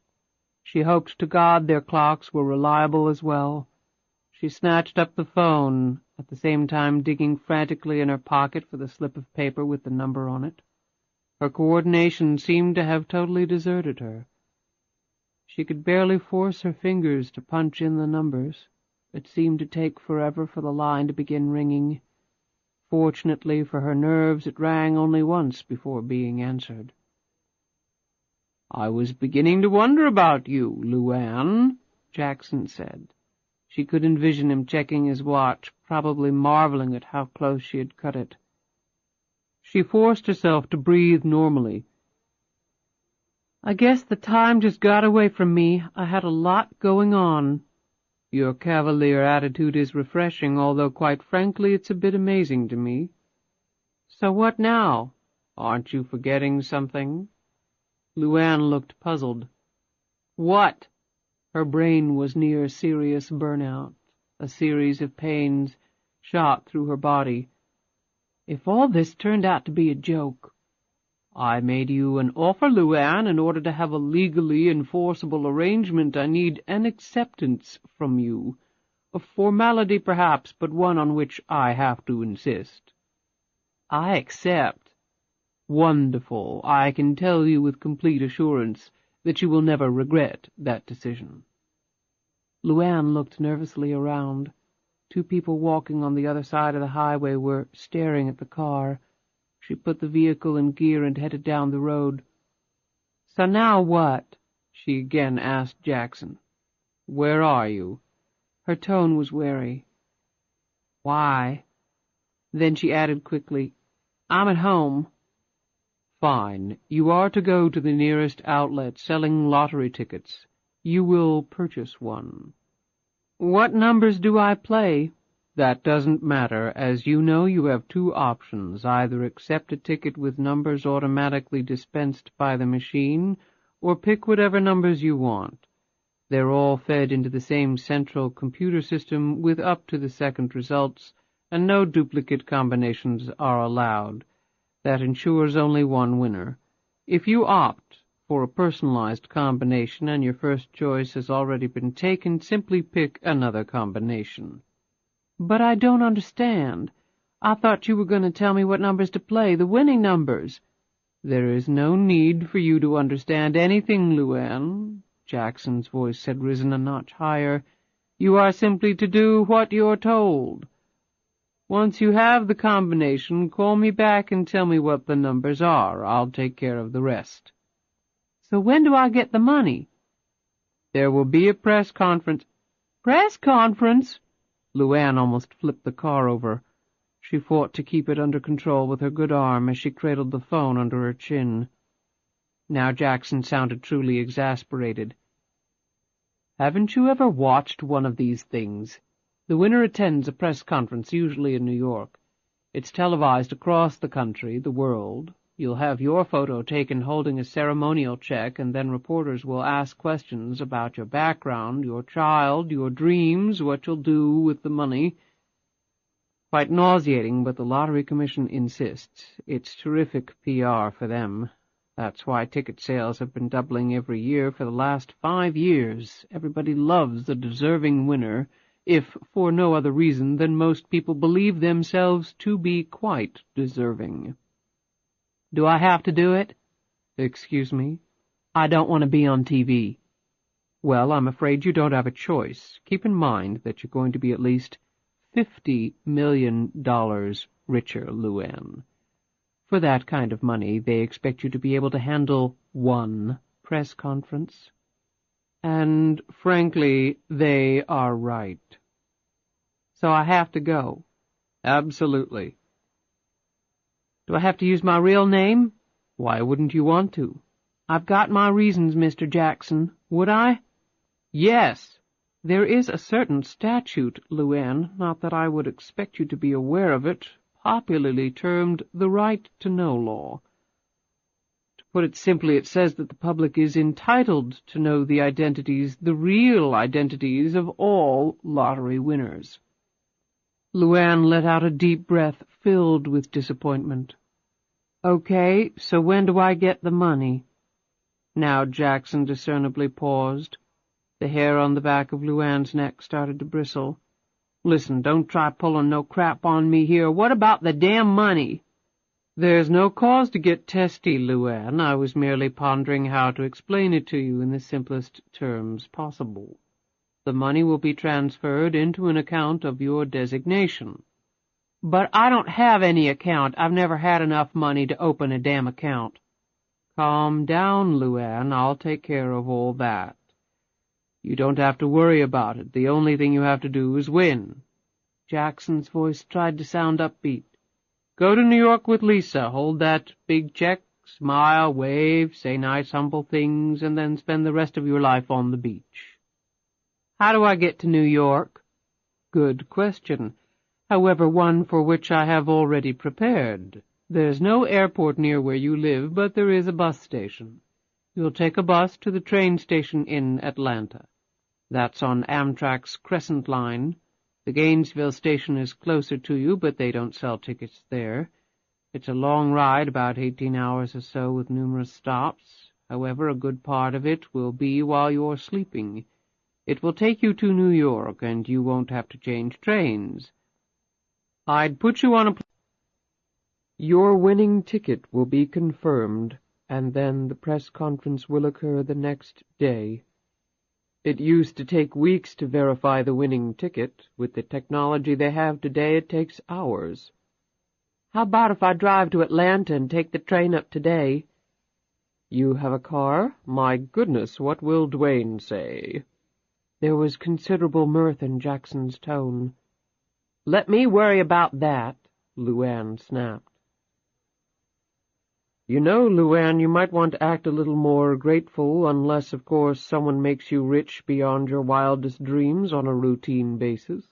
S1: She hoped to God their clocks were reliable as well. She snatched up the phone, at the same time digging frantically in her pocket for the slip of paper with the number on it. Her coordination seemed to have totally deserted her. She could barely force her fingers to punch in the numbers. It seemed to take forever for the line to begin ringing. Fortunately for her nerves, it rang only once before being answered. "I was beginning to wonder about you, LuAnn," Jackson said. She could envision him checking his watch, probably marveling at how close she had cut it. She forced herself to breathe normally. "I guess the time just got away from me. I had a lot going on." "Your cavalier attitude is refreshing, although quite frankly it's a bit amazing to me." "So what now? Aren't you forgetting something?" LuAnn looked puzzled. "What?" Her brain was near serious burnout. A series of pains shot through her body. If all this turned out to be a joke— "I made you an offer, LuAnn. In order to have a legally enforceable arrangement, I need an acceptance from you. A formality, perhaps, but one on which I have to insist." "I accept." "Wonderful. I can tell you with complete assurance that you will never regret that decision." LuAnn looked nervously around. 2 people walking on the other side of the highway were staring at the car. She put the vehicle in gear and headed down the road. "So now what?" she again asked Jackson. "Where are you?" Her tone was wary. "Why?" Then she added quickly, "I'm at home." "Fine. You are to go to the nearest outlet selling lottery tickets. You will purchase one." "What numbers do I play?" "That doesn't matter. As you know, you have 2 options. Either accept a ticket with numbers automatically dispensed by the machine, or pick whatever numbers you want. They're all fed into the same central computer system with up-to-the-second results, and no duplicate combinations are allowed. That ensures only one winner. If you opt for a personalized combination and your first choice has already been taken, simply pick another combination." "But I don't understand. I thought you were going to tell me what numbers to play, the winning numbers." "There is no need for you to understand anything, LuAnn." Jackson's voice had risen a notch higher. "You are simply to do what you're told. Once you have the combination, call me back and tell me what the numbers are. I'll take care of the rest." "So when do I get the money?" "There will be a press conference." "Press conference?" LuAnn almost flipped the car over. She fought to keep it under control with her good arm as she cradled the phone under her chin. Now Jackson sounded truly exasperated. "Haven't you ever watched one of these things? The winner attends a press conference, usually in New York. It's televised across the country, the world. You'll have your photo taken holding a ceremonial check, and then reporters will ask questions about your background, your child, your dreams, what you'll do with the money. Quite nauseating, but the Lottery Commission insists. It's terrific PR for them. That's why ticket sales have been doubling every year for the last 5 years. Everybody loves the deserving winner, if for no other reason than most people believe themselves to be quite deserving. Do I have to do it? Excuse me? I don't want to be on TV. Well, I'm afraid you don't have a choice. Keep in mind that you're going to be at least $50 million richer, LuAnn. For that kind of money, they expect you to be able to handle one press conference. And, frankly, they are right. So I have to go. Absolutely. Do I have to use my real name? Why wouldn't you want to? I've got my reasons, Mr. Jackson. Would I? Yes. There is a certain statute, LuAnn, not that I would expect you to be aware of it, popularly termed the right-to-know law. To put it simply, it says that the public is entitled to know the identities, the real identities of all lottery winners. LuAnn let out a deep breath filled with disappointment. Okay, so when do I get the money? Now Jackson discernibly paused. The hair on the back of LuAnn's neck started to bristle. Listen, don't try pulling no crap on me here. What about the damn money? There's no cause to get testy, LuAnn. I was merely pondering how to explain it to you in the simplest terms possible. The money will be transferred into an account of your designation. But I don't have any account. I've never had enough money to open a damn account. Calm down, LuAnn. I'll take care of all that. You don't have to worry about it. The only thing you have to do is win. Jackson's voice tried to sound upbeat. Go to New York with Lisa, hold that big check, smile, wave, say nice, humble things, and then spend the rest of your life on the beach. How do I get to New York? Good question. However, one for which I have already prepared. There's no airport near where you live, but there is a bus station. You'll take a bus to the train station in Atlanta. That's on Amtrak's Crescent Line. The Gainesville station is closer to you, but they don't sell tickets there. It's a long ride, about 18 hours or so, with numerous stops. However, a good part of it will be while you're sleeping. It will take you to New York, and you won't have to change trains. I'd put you on a... Your winning ticket will be confirmed, and then the press conference will occur the next day. It used to take weeks to verify the winning ticket. With the technology they have today, it takes hours. How about if I drive to Atlanta and take the train up today? You have a car? My goodness, what will Dwayne say? There was considerable mirth in Jackson's tone. Let me worry about that, LuAnn snapped. You know, LuAnn, you might want to act a little more grateful, unless, of course, someone makes you rich beyond your wildest dreams on a routine basis.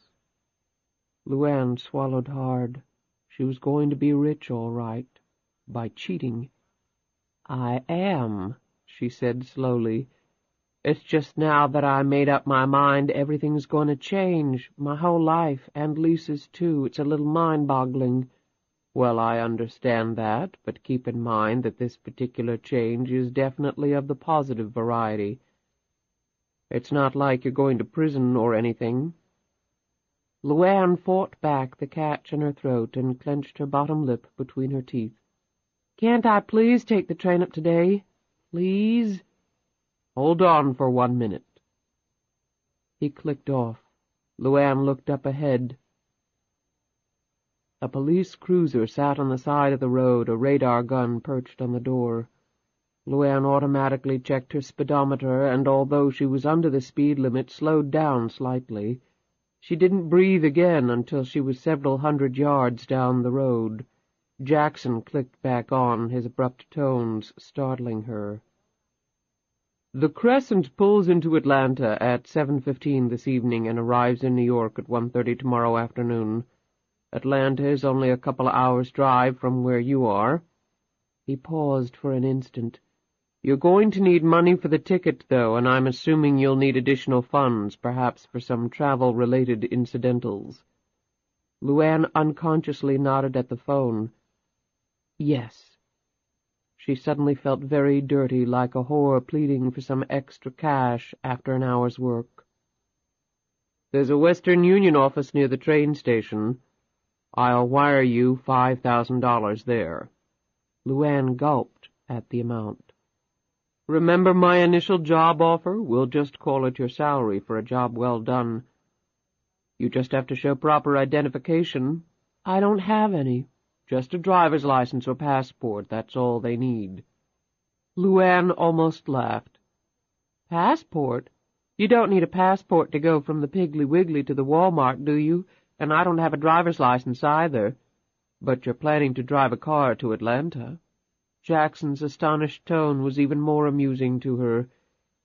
S1: LuAnn swallowed hard. She was going to be rich, all right, by cheating. I am, she said slowly. It's just now that I made up my mind everything's going to change, my whole life, and Lisa's too. It's a little mind-boggling. Well, I understand that, but keep in mind that this particular change is definitely of the positive variety. It's not like you're going to prison or anything. LuAnn fought back the catch in her throat and clenched her bottom lip between her teeth. Can't I please take the train up today? Please? Hold on for 1 minute. He clicked off. LuAnn looked up ahead. A police cruiser sat on the side of the road, a radar gun perched on the door. LuAnn automatically checked her speedometer, and although she was under the speed limit, slowed down slightly. She didn't breathe again until she was several hundred yards down the road. Jackson clicked back on, his abrupt tones startling her. The Crescent pulls into Atlanta at 7:15 this evening and arrives in New York at 1:30 tomorrow afternoon. Atlanta is only a couple of hours' drive from where you are. He paused for an instant. You're going to need money for the ticket, though, and I'm assuming you'll need additional funds, perhaps for some travel-related incidentals. LuAnn unconsciously nodded at the phone. Yes. She suddenly felt very dirty, like a whore pleading for some extra cash after an hour's work. "There's a Western Union office near the train station. I'll wire you $5,000 there." LuAnn gulped at the amount. "Remember my initial job offer? We'll just call it your salary for a job well done. You just have to show proper identification." "I don't have any." "Just a driver's license or passport, that's all they need." LuAnn almost laughed. "Passport? You don't need a passport to go from the Piggly Wiggly to the Walmart, do you? And I don't have a driver's license either. But you're planning to drive a car to Atlanta." Jackson's astonished tone was even more amusing to her.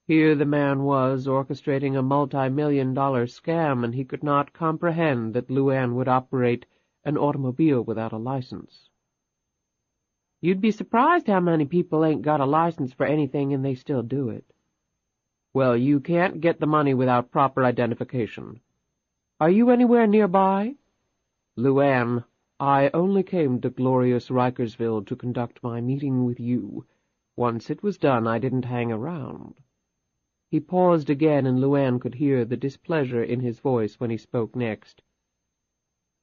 S1: Here the man was, orchestrating a multi-million-dollar scam, and he could not comprehend that LuAnn would operate an automobile without a license. "You'd be surprised how many people ain't got a license for anything and they still do it." "Well, you can't get the money without proper identification." "Are you anywhere nearby?" "LuAnn, I only came to glorious Rikersville to conduct my meeting with you. Once it was done, I didn't hang around." He paused again, and LuAnn could hear the displeasure in his voice when he spoke next.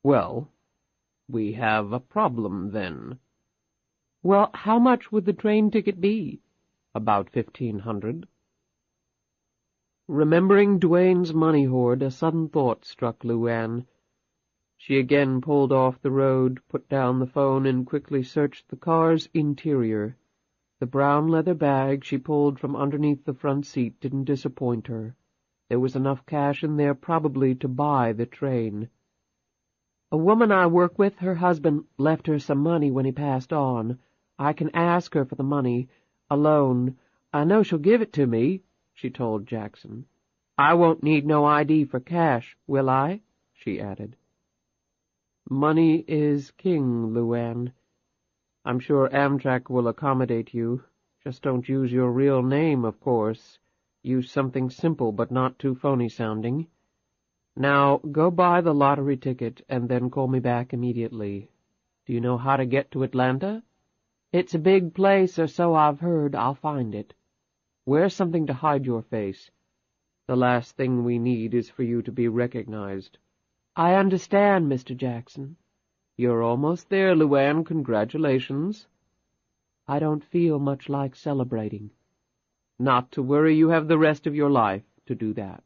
S1: "Well, we have a problem, then." "Well, how much would the train ticket be?" "About $1,500. Remembering Duane's money hoard, a sudden thought struck LuAnn. She again pulled off the road, put down the phone, and quickly searched the car's interior. The brown leather bag she pulled from underneath the front seat didn't disappoint her. There was enough cash in there probably to buy the train. "A woman I work with, her husband left her some money when he passed on. I can ask her for the money, a loan. I know she'll give it to me," she told Jackson. "I won't need no ID for cash, will I?" she added. "Money is king, LuAnn. I'm sure Amtrak will accommodate you. Just don't use your real name, of course. Use something simple but not too phony-sounding. Now, go buy the lottery ticket, and then call me back immediately. Do you know how to get to Atlanta?" "It's a big place, or so I've heard. I'll find it." "Wear something to hide your face. The last thing we need is for you to be recognized." "I understand, Mr. Jackson." "You're almost there, LuAnn. Congratulations." "I don't feel much like celebrating." "Not to worry. You have the rest of your life to do that."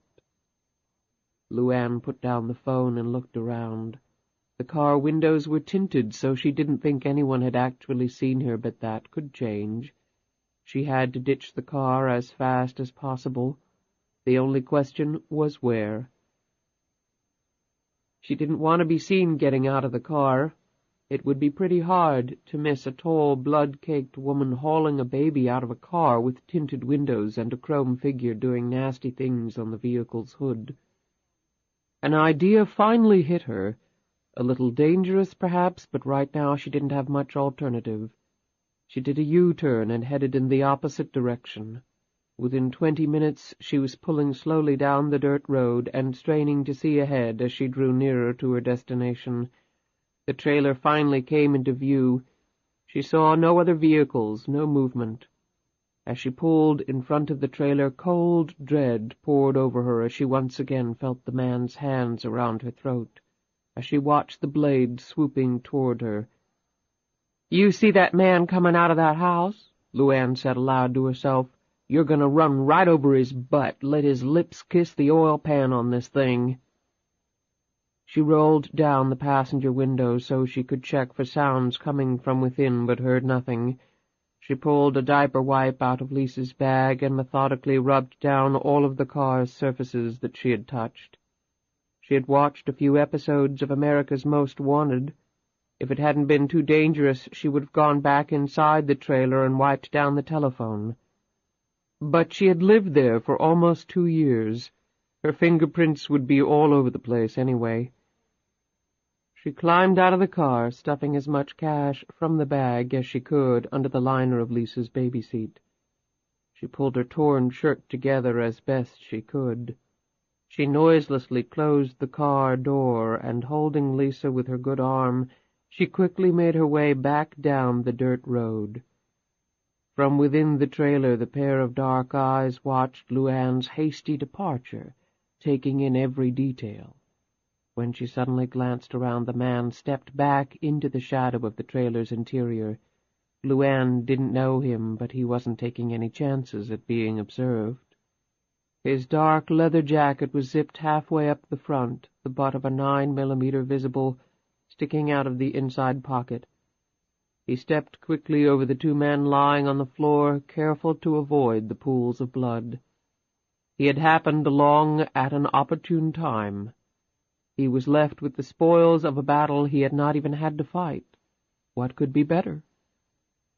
S1: LuAnn put down the phone and looked around. The car windows were tinted, so she didn't think anyone had actually seen her, but that could change. She had to ditch the car as fast as possible. The only question was where. She didn't want to be seen getting out of the car. It would be pretty hard to miss a tall, blood-caked woman hauling a baby out of a car with tinted windows and a chrome figure doing nasty things on the vehicle's hood. An idea finally hit her. A little dangerous, perhaps, but right now she didn't have much alternative. She did a U-turn and headed in the opposite direction. Within 20 minutes she was pulling slowly down the dirt road and straining to see ahead as she drew nearer to her destination. The trailer finally came into view. She saw no other vehicles, no movement. As she pulled in front of the trailer, cold dread poured over her as she once again felt the man's hands around her throat, as she watched the blade swooping toward her. "You see that man coming out of that house?" LuAnn said aloud to herself. "You're going to run right over his butt, let his lips kiss the oil pan on this thing." She rolled down the passenger window so she could check for sounds coming from within, but heard nothing. She pulled a diaper wipe out of Lisa's bag and methodically rubbed down all of the car's surfaces that she had touched. She had watched a few episodes of America's Most Wanted. If it hadn't been too dangerous, she would have gone back inside the trailer and wiped down the telephone. But she had lived there for almost 2 years. Her fingerprints would be all over the place anyway. She climbed out of the car, stuffing as much cash from the bag as she could under the liner of Lisa's baby seat. She pulled her torn shirt together as best she could. She noiselessly closed the car door, and holding Lisa with her good arm, she quickly made her way back down the dirt road. From within the trailer, the pair of dark eyes watched LuAnn's hasty departure, taking in every detail. When she suddenly glanced around, the man stepped back into the shadow of the trailer's interior. LuAnn didn't know him, but he wasn't taking any chances at being observed. His dark leather jacket was zipped halfway up the front, the butt of a 9mm visible, sticking out of the inside pocket. He stepped quickly over the two men lying on the floor, careful to avoid the pools of blood. He had happened along at an opportune time. He was left with the spoils of a battle he had not even had to fight. What could be better?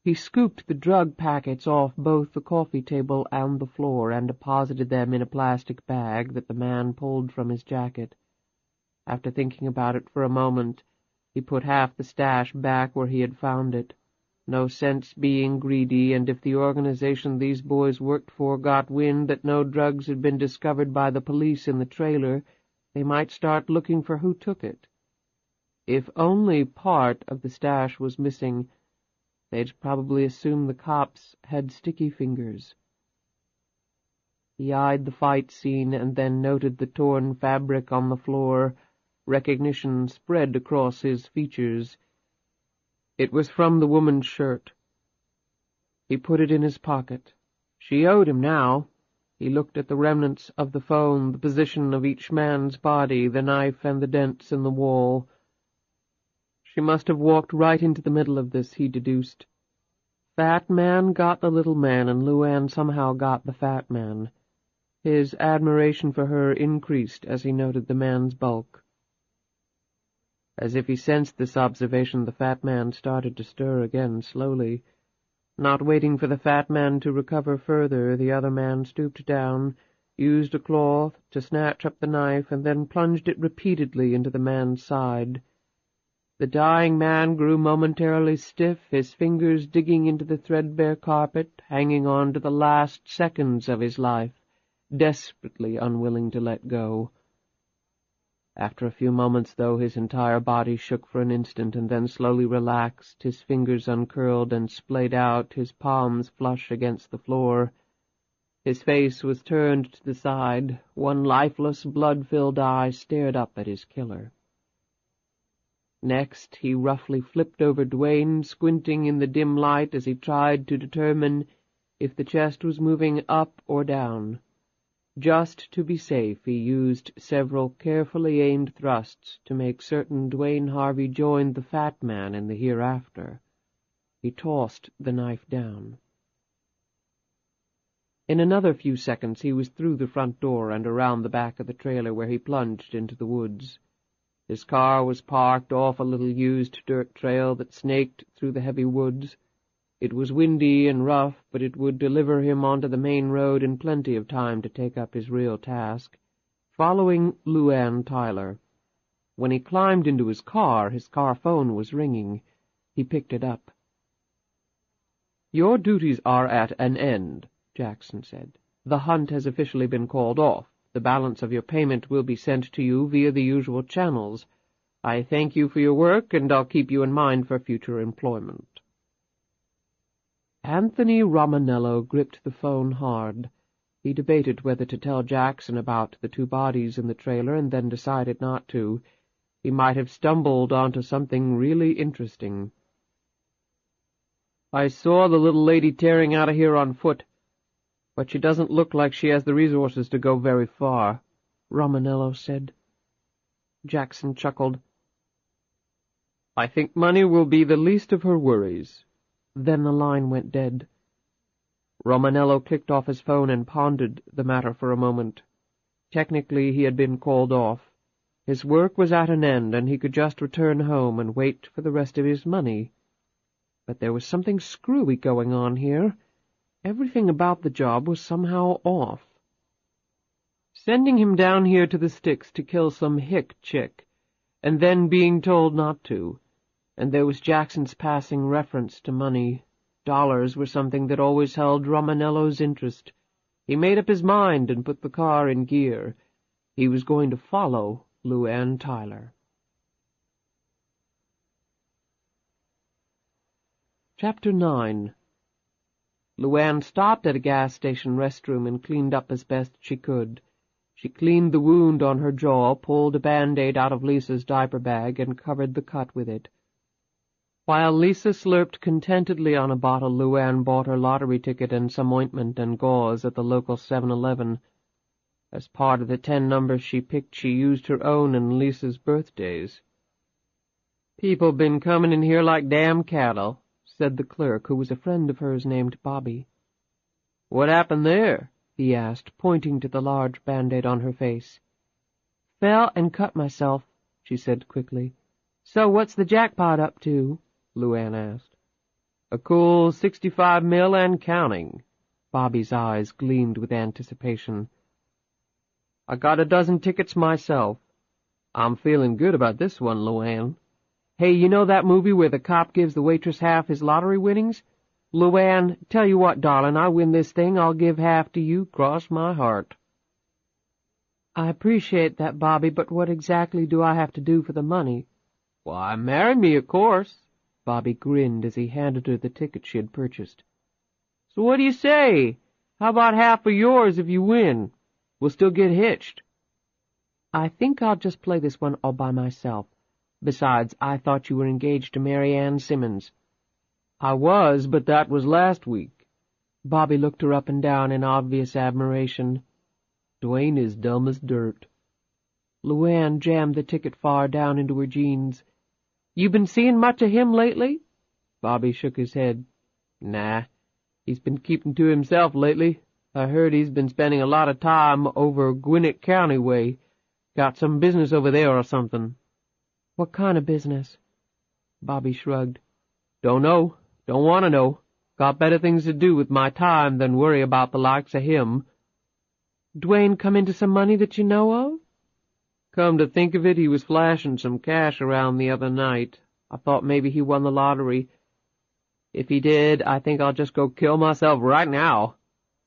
S1: He scooped the drug packets off both the coffee table and the floor and deposited them in a plastic bag that the man pulled from his jacket. After thinking about it for a moment, he put half the stash back where he had found it. No sense being greedy, and if the organization these boys worked for got wind that no drugs had been discovered by the police in the trailer, they might start looking for who took it. If only part of the stash was missing, they'd probably assume the cops had sticky fingers. He eyed the fight scene and then noted the torn fabric on the floor. Recognition spread across his features. It was from the woman's shirt. He put it in his pocket. She owed him now. He looked at the remnants of the phone, the position of each man's body, the knife and the dents in the wall. She must have walked right into the middle of this, he deduced. Fat man got the little man, and LuAnn somehow got the fat man. His admiration for her increased as he noted the man's bulk. As if he sensed this observation, the fat man started to stir again, slowly. Not waiting for the fat man to recover further, the other man stooped down, used a cloth to snatch up the knife, and then plunged it repeatedly into the man's side. The dying man grew momentarily stiff, his fingers digging into the threadbare carpet, hanging on to the last seconds of his life, desperately unwilling to let go. After a few moments, though, his entire body shook for an instant and then slowly relaxed, his fingers uncurled and splayed out, his palms flush against the floor. His face was turned to the side. One lifeless, blood-filled eye stared up at his killer. Next, he roughly flipped over Duane, squinting in the dim light as he tried to determine if the chest was moving up or down. Just to be safe, he used several carefully aimed thrusts to make certain Duane Harvey joined the fat man in the hereafter. He tossed the knife down. In another few seconds he was through the front door and around the back of the trailer, where he plunged into the woods. His car was parked off a little used dirt trail that snaked through the heavy woods. It was windy and rough, but it would deliver him onto the main road in plenty of time to take up his real task, following LuAnn Tyler. When he climbed into his car phone was ringing. He picked it up. "Your duties are at an end," Jackson said. "The hunt has officially been called off. The balance of your payment will be sent to you via the usual channels. I thank you for your work, and I'll keep you in mind for future employment." Anthony Romanello gripped the phone hard. He debated whether to tell Jackson about the two bodies in the trailer, and then decided not to. He might have stumbled onto something really interesting. "I saw the little lady tearing out of here on foot, but she doesn't look like she has the resources to go very far," Romanello said. Jackson chuckled. "I think money will be the least of her worries." Then the line went dead. Romanello clicked off his phone and pondered the matter for a moment. Technically, he had been called off. His work was at an end, and he could just return home and wait for the rest of his money. But there was something screwy going on here. Everything about the job was somehow off. Sending him down here to the sticks to kill some hick chick, and then being told not to. And there was Jackson's passing reference to money. Dollars were something that always held Romanello's interest. He made up his mind and put the car in gear. He was going to follow LuAnn Tyler. Chapter 9. LuAnn stopped at a gas station restroom and cleaned up as best she could. She cleaned the wound on her jaw, pulled a Band-Aid out of Lisa's diaper bag, and covered the cut with it. While Lisa slurped contentedly on a bottle, LuAnn bought her lottery ticket and some ointment and gauze at the local 7-Eleven. As part of the 10 numbers she picked, she used her own and Lisa's birthdays. "People been coming in here like damn cattle," said the clerk, who was a friend of hers named Bobby. "What happened there?" he asked, pointing to the large Band-Aid on her face. "Fell and cut myself," she said quickly. "So what's the jackpot up to?" LuAnn asked. "A cool 65 mil and counting." Bobby's eyes gleamed with anticipation. "I got a dozen tickets myself. I'm feeling good about this one, LuAnn. Hey, you know that movie where the cop gives the waitress half his lottery winnings? LuAnn, tell you what, darling, I win this thing, I'll give half to you, cross my heart." "I appreciate that, Bobby, but what exactly do I have to do for the money?" "Why, marry me, of course." Bobby grinned as he handed her the ticket she had purchased. "So what do you say? How about half of yours if you win? We'll still get hitched." "I think I'll just play this one all by myself. Besides, I thought you were engaged to Mary Ann Simmons." "I was, but that was last week." Bobby looked her up and down in obvious admiration. "Dwayne is dumb as dirt." LuAnn jammed the ticket far down into her jeans. "You been seeing much of him lately?" Bobby shook his head. "Nah, he's been keeping to himself lately. I heard he's been spending a lot of time over Gwinnett County way. Got some business over there or something." "What kind of business?" Bobby shrugged. "Don't know. Don't want to know. Got better things to do with my time than worry about the likes of him." "Dwayne come into some money that you know of?" "Come to think of it, he was flashing some cash around the other night. I thought maybe he won the lottery. If he did, I think I'll just go kill myself right now.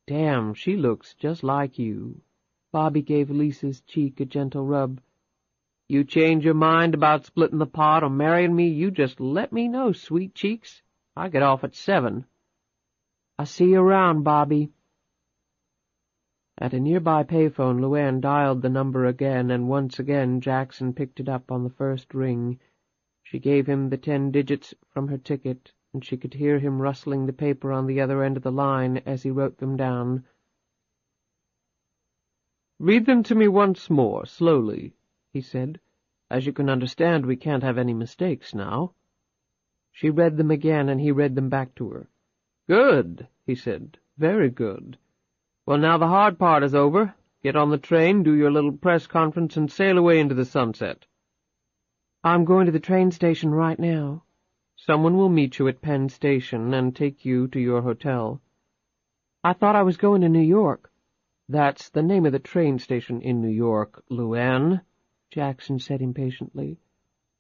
S1: Damn, she looks just like you." Bobby gave Lisa's cheek a gentle rub. "You change your mind about splitting the pot or marrying me, you just let me know, sweet cheeks. I get off at 7. "I'll see you around, Bobby." At a nearby payphone, LuAnn dialed the number again, and once again Jackson picked it up on the first ring. She gave him the 10 digits from her ticket, and she could hear him rustling the paper on the other end of the line as he wrote them down. "Read them to me once more, slowly," he said. "As you can understand, we can't have any mistakes now." She read them again, and he read them back to her. "Good," he said. "Very good. Well, now the hard part is over. Get on the train, do your little press conference, and sail away into the sunset." "I'm going to the train station right now." "Someone will meet you at Penn Station and take you to your hotel." "I thought I was going to New York." "That's the name of the train station in New York, LuAnn," Jackson said impatiently.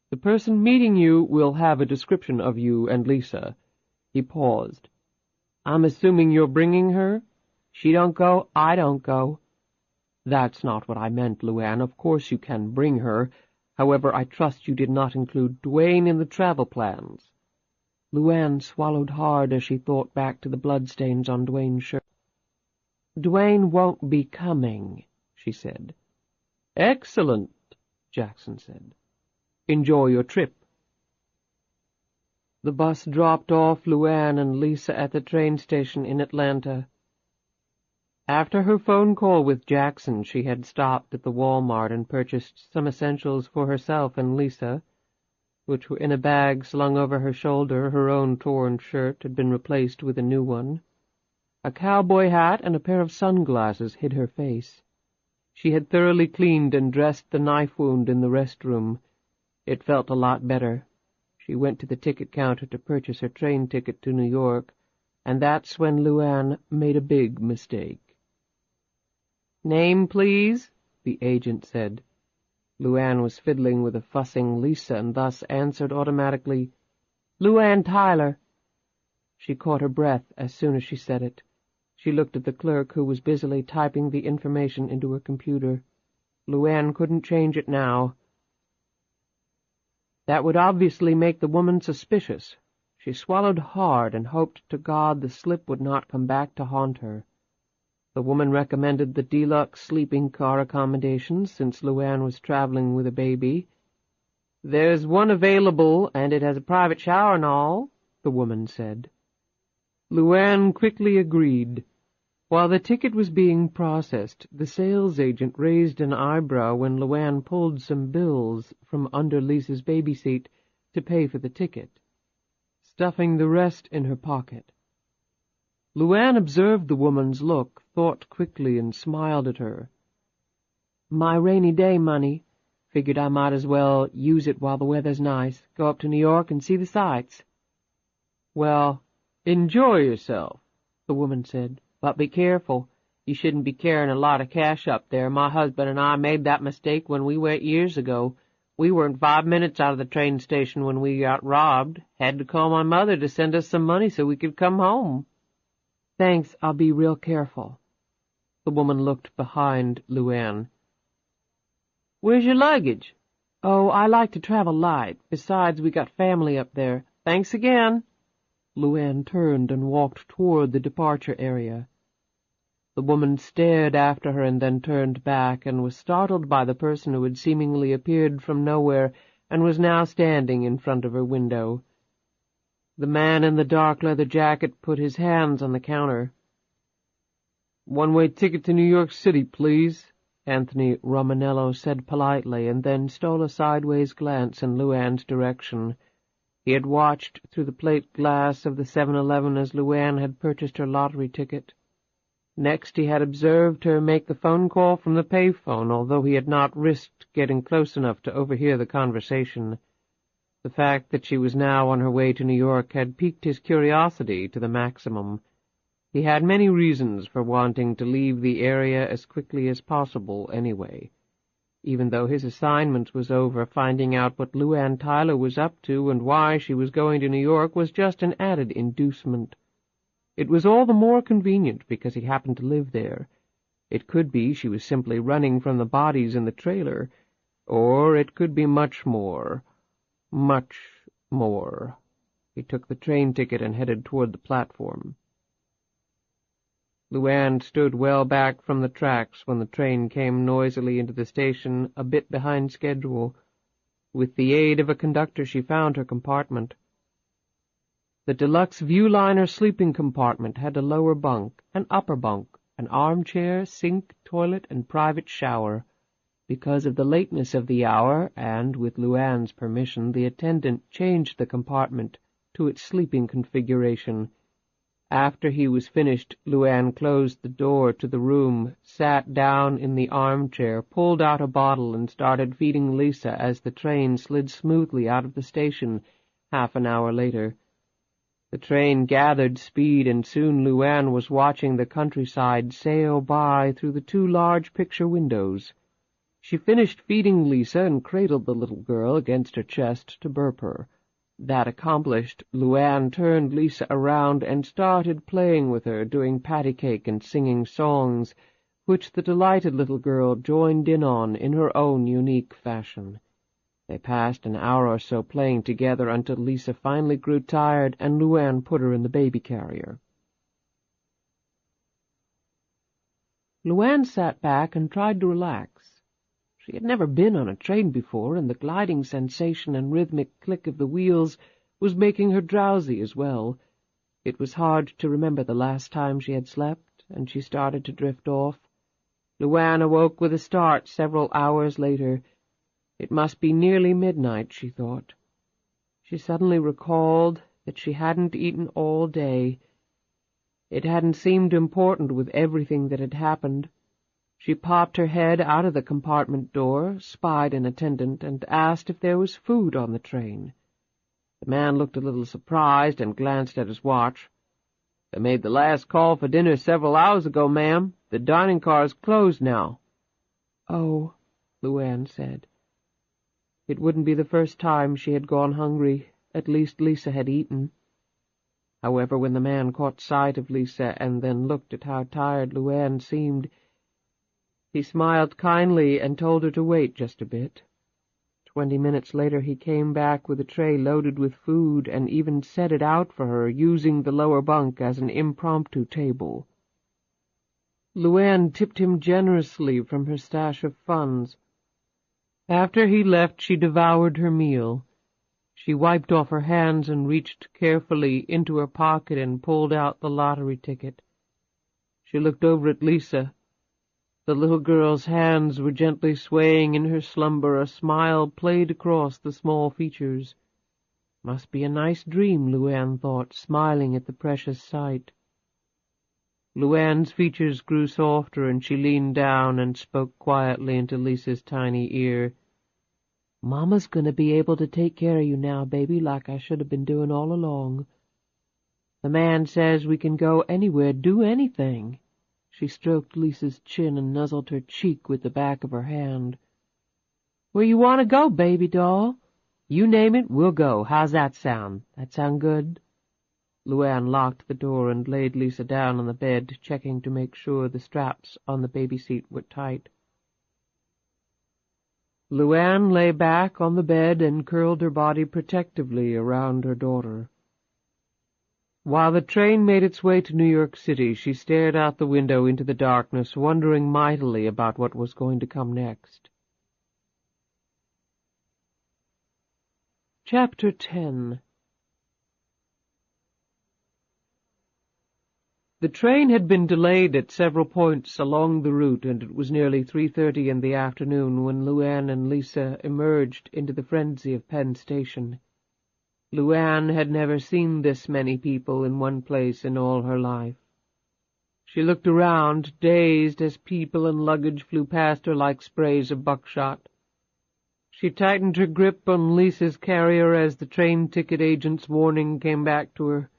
S1: "The person meeting you will have a description of you and Lisa." He paused. "I'm assuming you're bringing her?" "She don't go, I don't go." "That's not what I meant, LuAnn. Of course you can bring her. However, I trust you did not include Dwayne in the travel plans." LuAnn swallowed hard as she thought back to the bloodstains on Dwayne's shirt. "Dwayne won't be coming," she said. "Excellent," Jackson said. "Enjoy your trip." The bus dropped off LuAnn and Lisa at the train station in Atlanta. After her phone call with Jackson, she had stopped at the Walmart and purchased some essentials for herself and Lisa, which were in a bag slung over her shoulder. Her own torn shirt had been replaced with a new one. A cowboy hat and a pair of sunglasses hid her face. She had thoroughly cleaned and dressed the knife wound in the restroom. It felt a lot better. She went to the ticket counter to purchase her train ticket to New York, and that's when LuAnn made a big mistake. "Name, please," the agent said. LuAnn was fiddling with a fussing Lisa and thus answered automatically, "LuAnn Tyler." She caught her breath as soon as she said it. She looked at the clerk, who was busily typing the information into her computer. LuAnn couldn't change it now. "That would obviously make the woman suspicious," She swallowed hard and hoped to God the slip would not come back to haunt her. The woman recommended the deluxe sleeping car accommodations, since LuAnn was traveling with a baby. "There's one available, and it has a private shower and all," the woman said. LuAnn quickly agreed. While the ticket was being processed, the sales agent raised an eyebrow when LuAnn pulled some bills from under Lisa's baby seat to pay for the ticket, stuffing the rest in her pocket. LuAnn observed the woman's look, thought quickly, and smiled at her. "My rainy day money. Figured I might as well use it while the weather's nice. Go up to New York and see the sights." "Well, enjoy yourself," the woman said. "But be careful. You shouldn't be carrying a lot of cash up there. My husband and I made that mistake when we went years ago. We weren't 5 minutes out of the train station when we got robbed. Had to call my mother to send us some money so we could come home." "Thanks, I'll be real careful." The woman looked behind LuAnn. "Where's your luggage?" "Oh, I like to travel light. Besides, we got family up there." "Thanks again." LuAnn turned and walked toward the departure area. The woman stared after her and then turned back, and was startled by the person who had seemingly appeared from nowhere and was now standing in front of her window. The man in the dark leather jacket put his hands on the counter. "One-way ticket to New York City, please," Anthony Romanello said politely, and then stole a sideways glance in LuAnn's direction. He had watched through the plate glass of the 7-Eleven as LuAnn had purchased her lottery ticket. Next he had observed her make the phone call from the payphone, although he had not risked getting close enough to overhear the conversation. The fact that she was now on her way to New York had piqued his curiosity to the maximum. He had many reasons for wanting to leave the area as quickly as possible anyway. Even though his assignment was over, finding out what LuAnn Tyler was up to and why she was going to New York was just an added inducement. It was all the more convenient because he happened to live there. It could be she was simply running from the bodies in the trailer, or it could be much more. Much more. He took the train ticket and headed toward the platform. LuAnn stood well back from the tracks when the train came noisily into the station, a bit behind schedule. With the aid of a conductor she found her compartment. The deluxe Viewliner sleeping compartment had a lower bunk, an upper bunk, an armchair, sink, toilet, and private shower. Because of the lateness of the hour, and with LuAnn's permission, the attendant changed the compartment to its sleeping configuration. After he was finished, LuAnn closed the door to the room, sat down in the armchair, pulled out a bottle, and started feeding Lisa as the train slid smoothly out of the station half an hour later. The train gathered speed, and soon LuAnn was watching the countryside sail by through the 2 large picture windows. She finished feeding Lisa and cradled the little girl against her chest to burp her. That accomplished, LuAnn turned Lisa around and started playing with her, doing patty cake and singing songs, which the delighted little girl joined in on in her own unique fashion. They passed an hour or so playing together until Lisa finally grew tired and LuAnn put her in the baby carrier. LuAnn sat back and tried to relax. She had never been on a train before, and the gliding sensation and rhythmic click of the wheels was making her drowsy as well. It was hard to remember the last time she had slept, and she started to drift off. LuAnn awoke with a start several hours later. It must be nearly midnight, she thought. She suddenly recalled that she hadn't eaten all day. It hadn't seemed important with everything that had happened. She popped her head out of the compartment door, spied an attendant, and asked if there was food on the train. The man looked a little surprised and glanced at his watch. "They made the last call for dinner several hours ago, ma'am. The dining car is closed now." "Oh," LuAnn said. It wouldn't be the first time she had gone hungry. At least Lisa had eaten. However, when the man caught sight of Lisa and then looked at how tired LuAnn seemed, he smiled kindly and told her to wait just a bit. 20 minutes later he came back with a tray loaded with food and even set it out for her, using the lower bunk as an impromptu table. LuAnn tipped him generously from her stash of funds. After he left, she devoured her meal. She wiped off her hands and reached carefully into her pocket and pulled out the lottery ticket. She looked over at Lisa. The little girl's hands were gently swaying in her slumber. A smile played across the small features. Must be a nice dream, LuAnn thought, smiling at the precious sight. LuAnn's features grew softer, and she leaned down and spoke quietly into Lisa's tiny ear. "Mama's going to be able to take care of you now, baby, like I should have been doing all along. The man says we can go anywhere, do anything." She stroked Lisa's chin and nuzzled her cheek with the back of her hand. "Where you want to go, baby doll? You name it, we'll go. How's that sound? That sound good?" LuAnn locked the door and laid Lisa down on the bed, checking to make sure the straps on the baby seat were tight. LuAnn lay back on the bed and curled her body protectively around her daughter. While the train made its way to New York City, she stared out the window into the darkness, wondering mightily about what was going to come next. Chapter 10. The train had been delayed at several points along the route, and it was nearly 3:30 in the afternoon when LuAnn and Lisa emerged into the frenzy of Penn Station. LuAnn had never seen this many people in one place in all her life. She looked around, dazed as people and luggage flew past her like sprays of buckshot. She tightened her grip on Lisa's carrier as the train ticket agent's warning came back to her.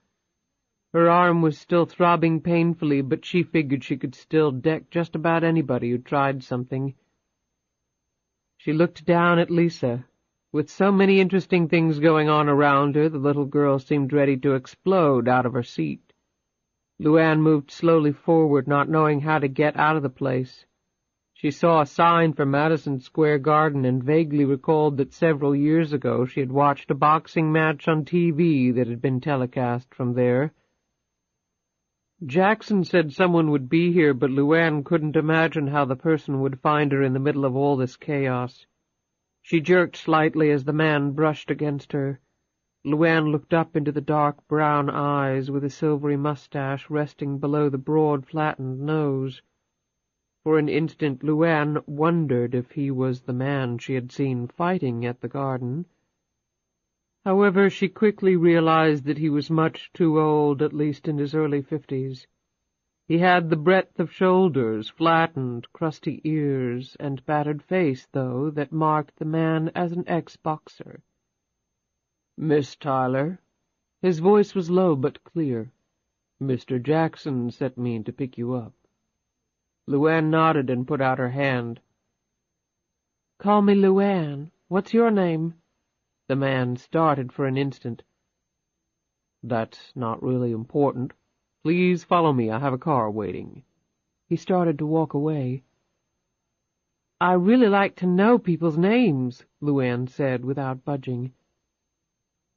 S1: Her arm was still throbbing painfully, but she figured she could still deck just about anybody who tried something. She looked down at Lisa. With so many interesting things going on around her, the little girl seemed ready to explode out of her seat. LuAnn moved slowly forward, not knowing how to get out of the place. She saw a sign for Madison Square Garden and vaguely recalled that several years ago she had watched a boxing match on TV that had been telecast from there. Jackson said someone would be here, but LuAnn couldn't imagine how the person would find her in the middle of all this chaos. She jerked slightly as the man brushed against her. LuAnn looked up into the dark brown eyes with a silvery mustache resting below the broad, flattened nose. For an instant LuAnn wondered if he was the man she had seen fighting at the garden. However, she quickly realized that he was much too old, at least in his early 50s. He had the breadth of shoulders, flattened, crusty ears, and battered face, though, that marked the man as an ex-boxer. "Miss Tyler?" His voice was low but clear. "Mr. Jackson sent me to pick you up." LuAnn nodded and put out her hand. "Call me LuAnn. What's your name?" The man started for an instant. "That's not really important. Please follow me. I have a car waiting." He started to walk away. "I really like to know people's names," LuAnn said without budging.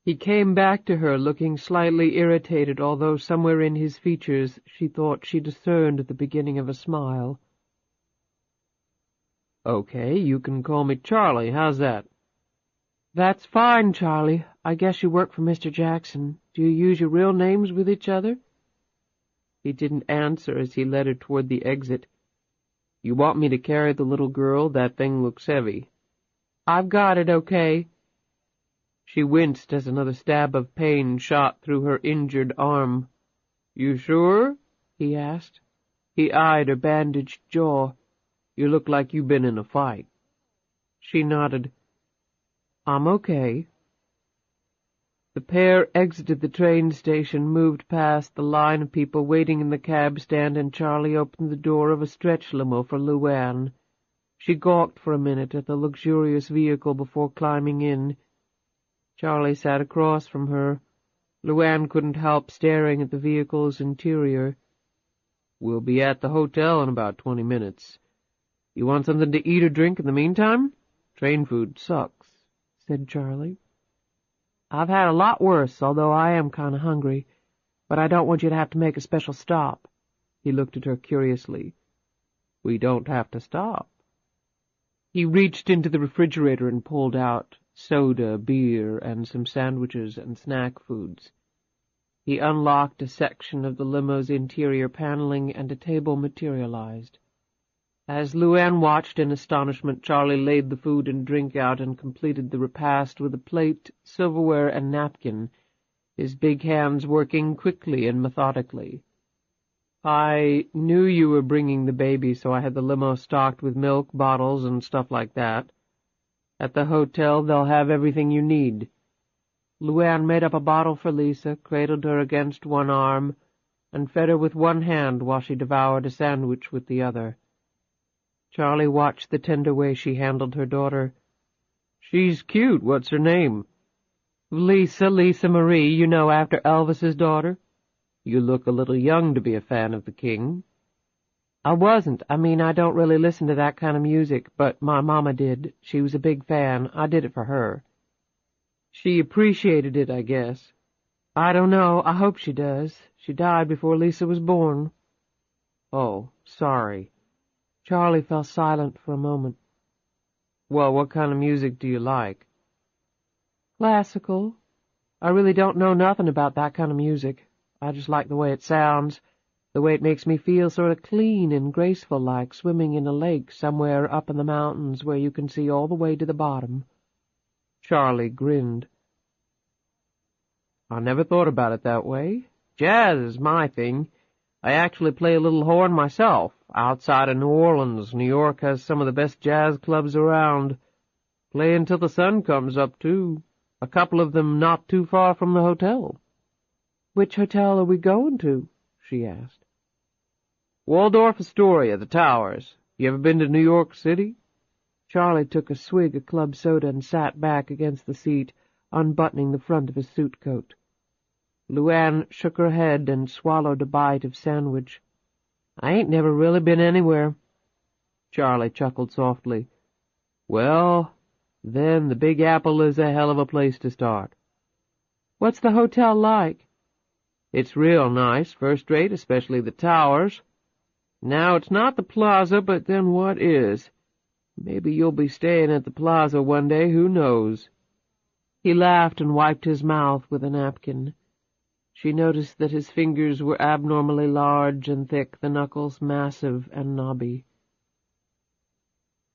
S1: He came back to her, looking slightly irritated, although somewhere in his features she thought she discerned the beginning of a smile. "Okay, you can call me Charlie. How's that?" "That's fine, Charlie. I guess you work for Mr. Jackson. Do you use your real names with each other?" He didn't answer as he led her toward the exit. "You want me to carry the little girl? That thing looks heavy." "I've got it, okay." She winced as another stab of pain shot through her injured arm. "You sure?" he asked. He eyed her bandaged jaw. "You look like you've been in a fight." She nodded. "I'm okay." The pair exited the train station, moved past the line of people waiting in the cab stand, and Charlie opened the door of a stretch limo for LuAnn. She gawked for a minute at the luxurious vehicle before climbing in. Charlie sat across from her. LuAnn couldn't help staring at the vehicle's interior. "We'll be at the hotel in about 20 minutes. You want something to eat or drink in the meantime? Train food sucks."
S2: said Charlie. "I've had a lot worse, although I am kind of hungry, but I don't want you to have to make a special stop." He looked at her curiously. "We don't have to stop." He reached into the refrigerator and pulled out soda, beer, and some sandwiches and snack foods. He unlocked a section of the limo's interior paneling, and a table materialized. As LuAnn watched in astonishment, Charlie laid the food and drink out and completed the repast with a plate, silverware, and napkin, his big hands working quickly and methodically. "I knew you were bringing the baby, so I had the limo stocked with milk, bottles, and stuff like that. At the hotel, they'll have everything you need." LuAnn made up a bottle for Lisa, cradled her against one arm, and fed her with one hand while she devoured a sandwich with the other. Charlie watched the tender way she handled her daughter. "She's cute. What's her name?" "Lisa Marie, you know, after Elvis's daughter." "You look a little young to be a fan of the king." "I wasn't. I don't really listen to that kind of music, but my mama did. She was a big fan. I did it for her." "She appreciated it, I guess." "I don't know. I hope she does. She died before Lisa was born." "Oh, sorry." Charlie fell silent for a moment. "Well, what kind of music do you like?" "Classical. I really don't know nothing about that kind of music. I just like the way it sounds, the way it makes me feel sort of clean and graceful, like swimming in a lake somewhere up in the mountains where you can see all the way to the bottom." Charlie grinned. "I never thought about it that way. Jazz is my thing. I actually play a little horn myself. Outside of New Orleans, New York has some of the best jazz clubs around. Play until the sun comes up, too. A couple of them not too far from the hotel." "Which hotel are we going to?" she asked. "Waldorf Astoria, the Towers. You ever been to New York City?" Charlie took a swig of club soda and sat back against the seat, unbuttoning the front of his suit coat. LuAnn shook her head and swallowed a bite of sandwich. "I ain't never really been anywhere." Charlie chuckled softly. "Well, then the Big Apple is a hell of a place to start." "What's the hotel like?" "It's real nice, first-rate, especially the Towers. Now, it's not the Plaza, but then what is? Maybe you'll be staying at the Plaza one day, who knows?" He laughed and wiped his mouth with a napkin. She noticed that his fingers were abnormally large and thick, the knuckles massive and knobby.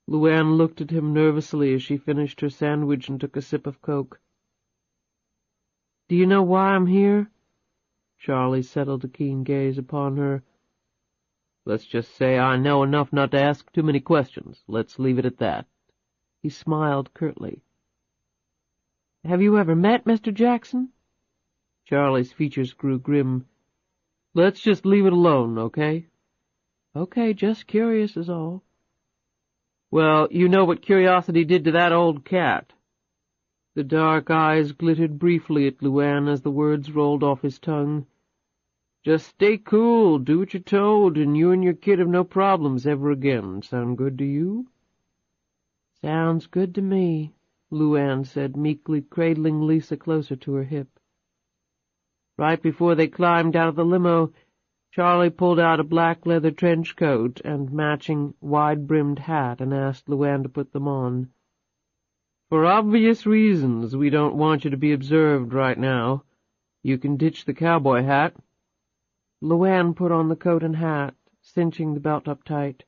S2: LuAnn looked at him nervously as she finished her sandwich and took a sip of Coke. "Do you know why I'm here?" Charlie settled a keen gaze upon her. "Let's just say I know enough not to ask too many questions. Let's leave it at that." He smiled curtly. "Have you ever met Mr. Jackson?" Charlie's features grew grim. "Let's just leave it alone, okay?" "Okay, just curious is all." "Well, you know what curiosity did to that old cat." The dark eyes glittered briefly at LuAnn as the words rolled off his tongue. "Just stay cool, do what you're told, and you and your kid have no problems ever again. Sound good to you?" "Sounds good to me," LuAnn said meekly, cradling Lisa closer to her hip. Right before they climbed out of the limo, Charlie pulled out a black leather trench coat and matching wide-brimmed hat and asked LuAnn to put them on. "For obvious reasons, we don't want you to be observed right now. You can ditch the cowboy hat." LuAnn put on the coat and hat, cinching the belt up tight.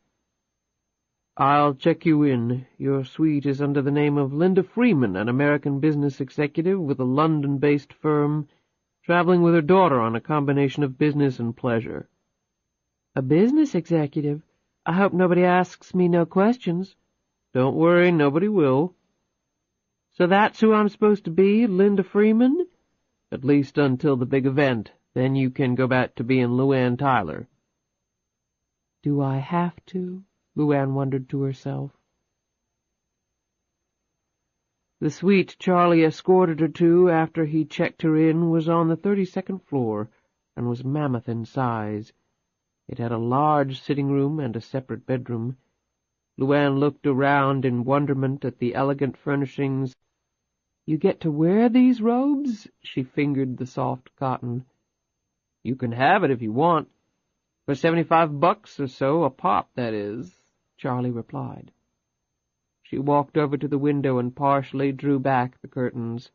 S2: "I'll check you in. Your suite is under the name of Linda Freeman, an American business executive with a London-based firm, traveling with her daughter on a combination of business and pleasure." "A business executive? I hope nobody asks me no questions." "Don't worry, nobody will." "So that's who I'm supposed to be, Linda Freeman?" "At least until the big event. Then you can go back to being LuAnn Tyler." "Do I have to?" LuAnn wondered to herself. The suite Charlie escorted her to after he checked her in was on the 32nd floor and was mammoth in size. It had a large sitting room and a separate bedroom. LuAnn looked around in wonderment at the elegant furnishings You get to wear these robes?" She fingered the soft cotton.
S1: "You can have it if you want. For $75 or so a pop, that is," Charlie replied.
S2: She walked over to the window and partially drew back the curtains.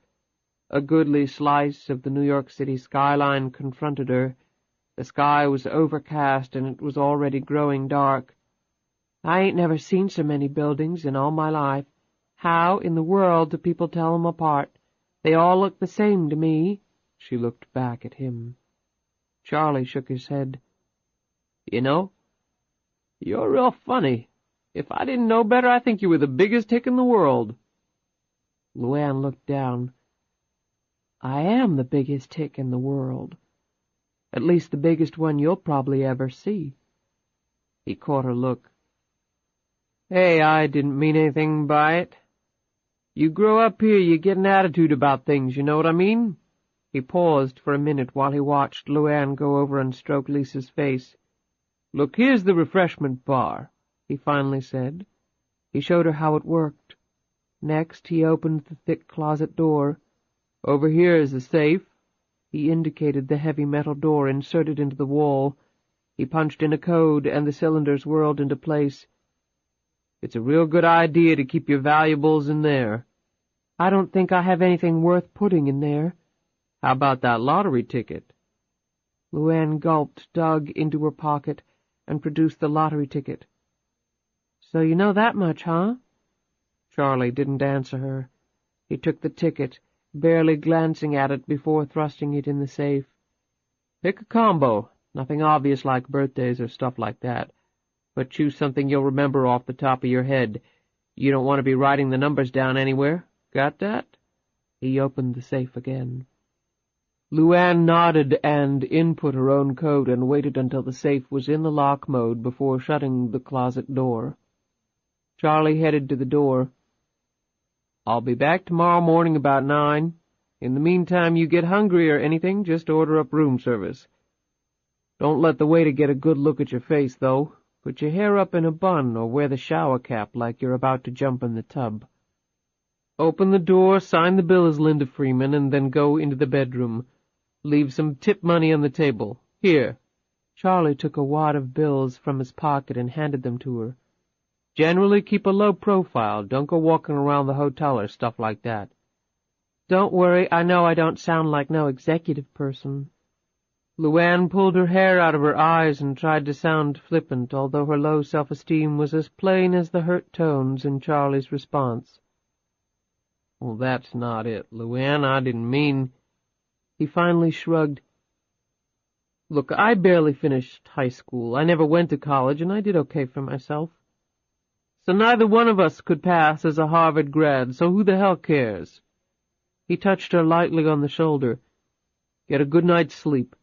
S2: A goodly slice of the New York City skyline confronted her. The sky was overcast, and it was already growing dark. "I ain't never seen so many buildings in all my life. How in the world do people tell 'em apart? They all look the same to me." She looked back at him. Charlie shook his head.
S1: "You know, you're real funny. If I didn't know better, I think you were the biggest hick in the world."
S2: LuAnn looked down. "I am the biggest hick in the world. At least the biggest one you'll probably ever see." He caught her look.
S1: "Hey, I didn't mean anything by it. You grow up here, you get an attitude about things, you know what I mean?"
S2: He paused for a minute while he watched LuAnn go over and stroke Lisa's face.
S1: "Look, here's the refreshment bar,"
S2: he finally said. He showed her how it worked. Next he opened the thick closet door.
S1: "Over here is the safe."
S2: He indicated the heavy metal door inserted into the wall. He punched in a code, and the cylinders whirled into place.
S1: "It's a real good idea to keep your valuables in there."
S2: "I don't think I have anything worth putting in there."
S1: "How about that lottery ticket?"
S2: LuAnn gulped, dug into her pocket, and produced the lottery ticket. "So you know that much, huh?" Charlie didn't answer her. He took the ticket, barely glancing at it before thrusting it in the safe.
S1: "Pick a combo. Nothing obvious like birthdays or stuff like that. But choose something you'll remember off the top of your head. You don't want to be writing the numbers down anywhere. Got that?"
S2: He opened the safe again.
S1: LuAnn nodded and input her own code and waited until the safe was in the lock mode before shutting the closet door.
S2: Charlie headed to the door.
S1: "I'll be back tomorrow morning about 9. In the meantime, you get hungry or anything, just order up room service. Don't let the waiter get a good look at your face, though. Put your hair up in a bun or wear the shower cap like you're about to jump in the tub. Open the door, sign the bill as Linda Freeman, and then go into the bedroom. Leave some tip money on the table. Here."
S2: Charlie took a wad of bills from his pocket and handed them to her.
S1: "Generally keep a low profile. Don't go walking around the hotel or stuff like that."
S2: "Don't worry, I know I don't sound like no executive person."
S1: LuAnn pulled her hair out of her eyes and tried to sound flippant, although her low self-esteem was as plain as the hurt tones in Charlie's response. "Well, that's not it, LuAnn. I didn't mean—"
S2: He finally shrugged.
S1: "Look, I barely finished high school. I never went to college, and I did okay for myself. So neither one of us could pass as a Harvard grad, so who the hell cares?" He touched her lightly on the shoulder. "Get a good night's sleep.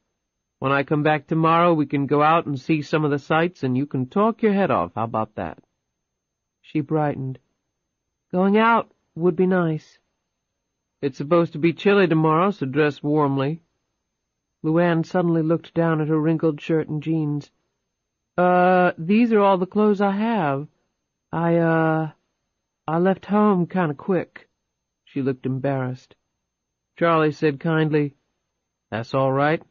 S1: When I come back tomorrow, we can go out and see some of the sights, and you can talk your head off. How about that?"
S2: She brightened. "Going out would be nice."
S1: "It's supposed to be chilly tomorrow, so dress warmly."
S2: LuAnn suddenly looked down at her wrinkled shirt and jeans. These are all the clothes I have. I left home kind of quick." She looked embarrassed.
S1: Charlie said kindly, "That's all right.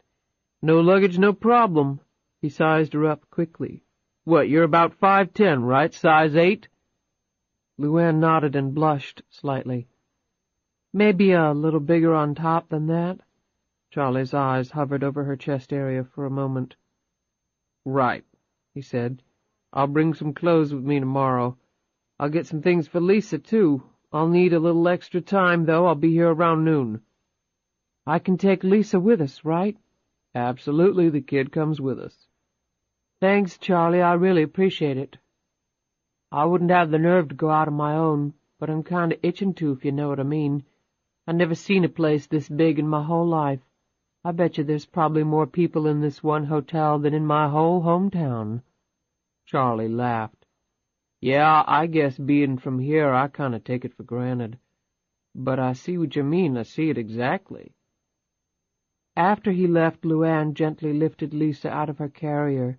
S1: No luggage, no problem." He sized her up quickly. "What, you're about 5'10", right? Size 8?
S2: LuAnn nodded and blushed slightly. "Maybe a little bigger on top than that." Charlie's eyes hovered over her chest area for a moment.
S1: "Right," he said. "I'll bring some clothes with me tomorrow. I'll get some things for Lisa, too. I'll need a little extra time, though. I'll be here around noon."
S2: "I can take Lisa with us, right?"
S1: "Absolutely, the kid comes with us."
S2: "Thanks, Charlie, I really appreciate it. I wouldn't have the nerve to go out on my own, but I'm kind of itching to, if you know what I mean. I've never seen a place this big in my whole life. I bet you there's probably more people in this one hotel than in my whole hometown."
S1: Charlie laughed. "Yeah, I guess being from here, I kind of take it for granted. But I see what you mean. I see it exactly."
S2: After he left, LuAnn gently lifted Lisa out of her carrier,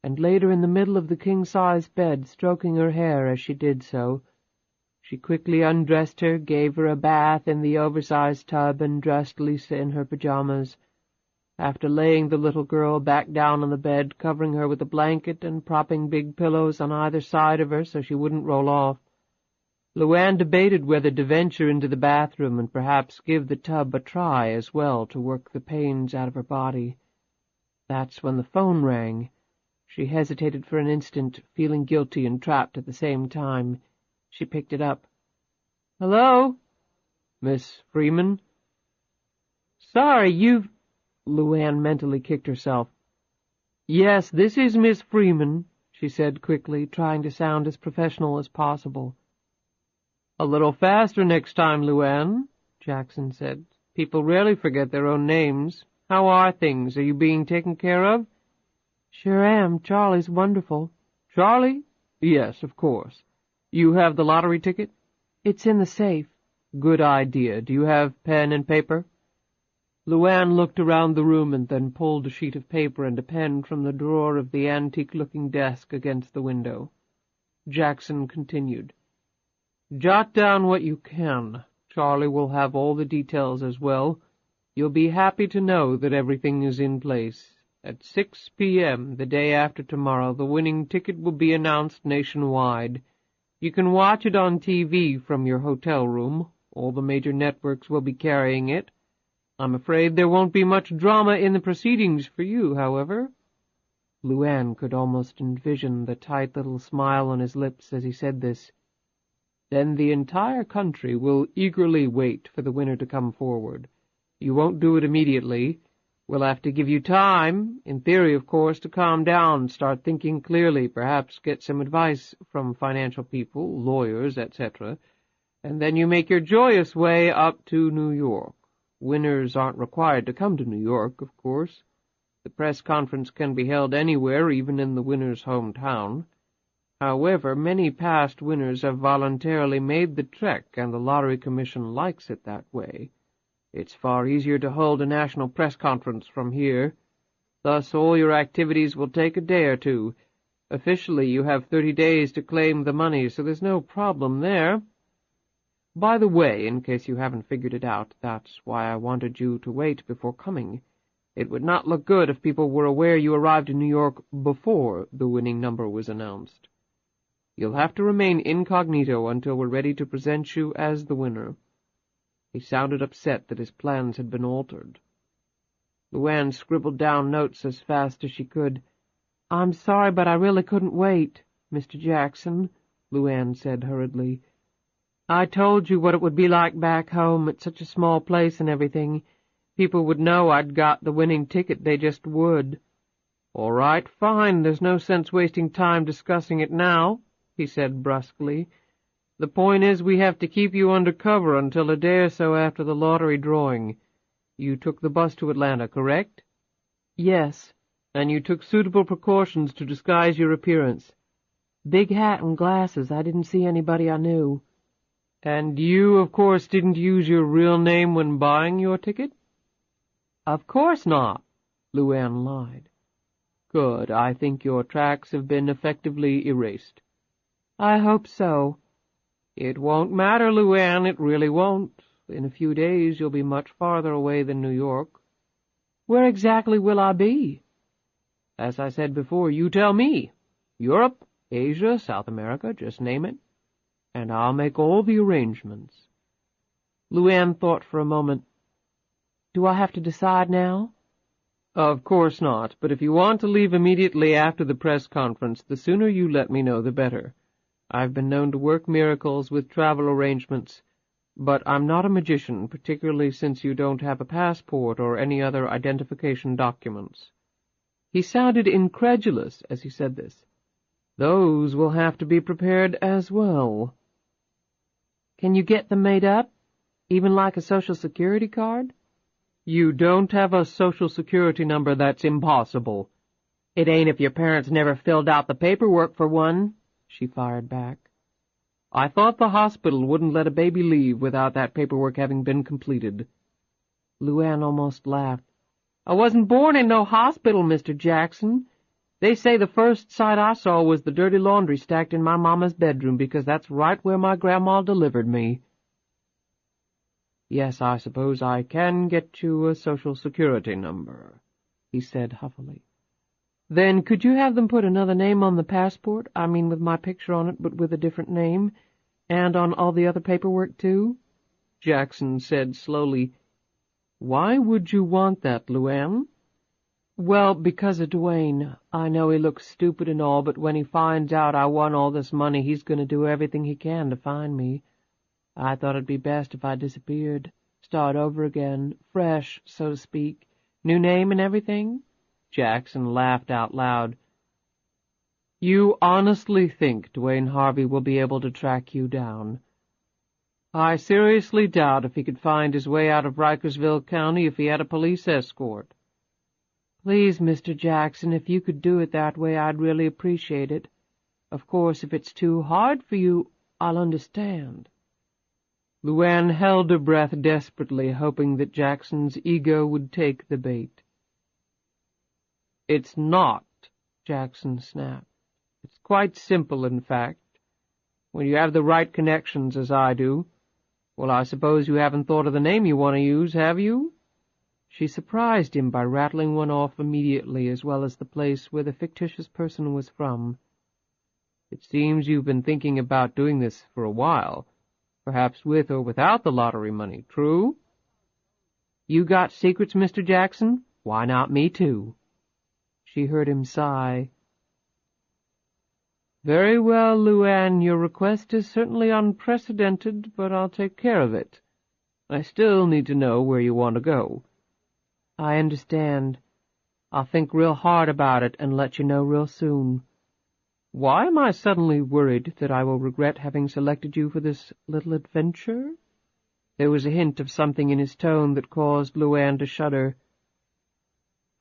S2: and laid her in the middle of the king-size bed, stroking her hair as she did so. She quickly undressed her, gave her a bath in the oversized tub, and dressed Lisa in her pajamas. After laying the little girl back down on the bed, covering her with a blanket and propping big pillows on either side of her so she wouldn't roll off, LuAnn debated whether to venture into the bathroom and perhaps give the tub a try as well to work the pains out of her body. That's when the phone rang. She hesitated for an instant, feeling guilty and trapped at the same time. She picked it up. "Hello? Miss Freeman?" "Sorry, you've—" LuAnn mentally kicked herself. "Yes, this is Miss Freeman," she said quickly, trying to sound as professional as possible. "A little faster next time, LuAnn," Jackson said. "People rarely forget their own names. How are things? Are you being taken care of?" "Sure am. Charlie's wonderful." "Charlie? Yes, of course. You have the lottery ticket?" "It's in the safe." "Good idea. Do you have pen and paper?" LuAnn looked around the room and then pulled a sheet of paper and a pen from the drawer of the antique-looking desk against the window. Jackson continued. "Jot down what you can. Charlie will have all the details as well. You'll be happy to know that everything is in place. At 6 p.m. the day after tomorrow, the winning ticket will be announced nationwide. You can watch it on TV from your hotel room. All the major networks will be carrying it. I'm afraid there won't be much drama in the proceedings for you, however." LuAnn could almost envision the tight little smile on his lips as he said this. "Then the entire country will eagerly wait for the winner to come forward. You won't do it immediately. We'll have to give you time, in theory, of course, to calm down, start thinking clearly, perhaps get some advice from financial people, lawyers, etc., and then you make your joyous way up to New York. Winners aren't required to come to New York, of course. The press conference can be held anywhere, even in the winner's hometown. However, many past winners have voluntarily made the trek, and the Lottery Commission likes it that way. It's far easier to hold a national press conference from here. Thus all your activities will take a day or two. Officially, you have 30 days to claim the money, so there's no problem there. By the way, in case you haven't figured it out, that's why I wanted you to wait before coming. It would not look good if people were aware you arrived in New York before the winning number was announced. You'll have to remain incognito until we're ready to present you as the winner." He sounded upset that his plans had been altered. LuAnn scribbled down notes as fast as she could. "I'm sorry, but I really couldn't wait, Mr. Jackson," LuAnn said hurriedly. "I told you what it would be like back home. It's such a small place and everything. People would know I'd got the winning ticket. They just would." "All right, fine. There's no sense wasting time discussing it now," he said brusquely. "The point is we have to keep you under cover until a day or so after the lottery drawing. You took the bus to Atlanta, correct?" "Yes." "And you took suitable precautions to disguise your appearance?" "Big hat and glasses. I didn't see anybody I knew." "And you, of course, didn't use your real name when buying your ticket?" "Of course not," LuAnn lied. "Good. I think your tracks have been effectively erased." "I hope so." "It won't matter, LuAnn, it really won't. In a few days you'll be much farther away than New York." "Where exactly will I be?" "As I said before, you tell me. Europe, Asia, South America, just name it. And I'll make all the arrangements." LuAnn thought for a moment. "Do I have to decide now?" "Of course not, but if you want to leave immediately after the press conference, the sooner you let me know the better. I've been known to work miracles with travel arrangements, but I'm not a magician, particularly since you don't have a passport or any other identification documents." He sounded incredulous as he said this. "Those will have to be prepared as well." "Can you get them made up? Even like a Social Security card?" "You don't have a Social Security number, that's impossible." "It ain't if your parents never filled out the paperwork for one," she fired back. "I thought the hospital wouldn't let a baby leave without that paperwork having been completed." LuAnn almost laughed. "I wasn't born in no hospital, Mr. Jackson. They say the first sight I saw was the dirty laundry stacked in my mama's bedroom, because that's right where my grandma delivered me. Yes, I suppose I can get you a Social Security number, he said huffily. Then could you have them put another name on the passport? I mean with my picture on it, but with a different name, and on all the other paperwork, too? Jackson said slowly. Why would you want that, LuAnn? Well, because of Dwayne. I know he looks stupid and all, but when he finds out I won all this money, he's going to do everything he can to find me. I thought it'd be best if I disappeared. Start over again, fresh, so to speak. New name and everything? Jackson laughed out loud. You honestly think Dwayne Harvey will be able to track you down? I seriously doubt if he could find his way out of Rikersville County if he had a police escort. Please, Mr. Jackson, if you could do it that way, I'd really appreciate it. Of course, if it's too hard for you, I'll understand. LuAnn held her breath desperately, hoping that Jackson's ego would take the bait. It's not, Jackson snapped. It's quite simple, in fact. When you have the right connections, as I do. Well, I suppose you haven't thought of the name you want to use, have you? She surprised him by rattling one off immediately, as well as the place where the fictitious person was from. It seems you've been thinking about doing this for a while, perhaps with or without the lottery money, true? You got secrets, Mr. Jackson? Why not me, too? She heard him sigh. Very well, LuAnn, your request is certainly unprecedented, but I'll take care of it. I still need to know where you want to go. I understand. I'll think real hard about it and let you know real soon. Why am I suddenly worried that I will regret having selected you for this little adventure? There was a hint of something in his tone that caused LuAnn to shudder.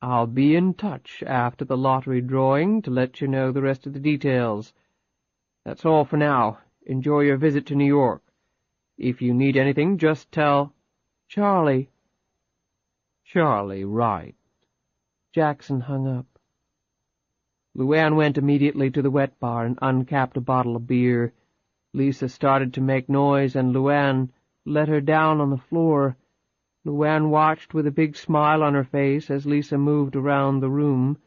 S2: I'll be in touch after the lottery drawing to let you know the rest of the details. That's all for now. Enjoy your visit to New York. If you need anything, just tell Charlie. Charlie, right. Jackson hung up. LuAnn went immediately to the wet bar and uncapped a bottle of beer. Lisa started to make noise, and LuAnn let her down on the floor. LuAnn watched with a big smile on her face as Lisa moved around the room.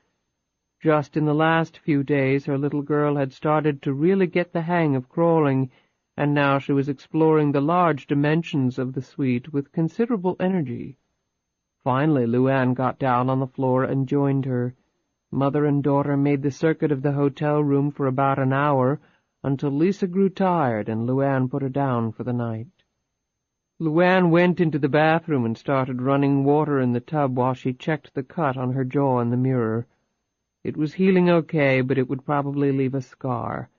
S2: Just in the last few days her little girl had started to really get the hang of crawling, and now she was exploring the large dimensions of the suite with considerable energy. Finally LuAnn got down on the floor and joined her. Mother and daughter made the circuit of the hotel room for about an hour, until Lisa grew tired and LuAnn put her down for the night. LuAnn went into the bathroom and started running water in the tub while she checked the cut on her jaw in the mirror. It was healing okay, but it would probably leave a scar.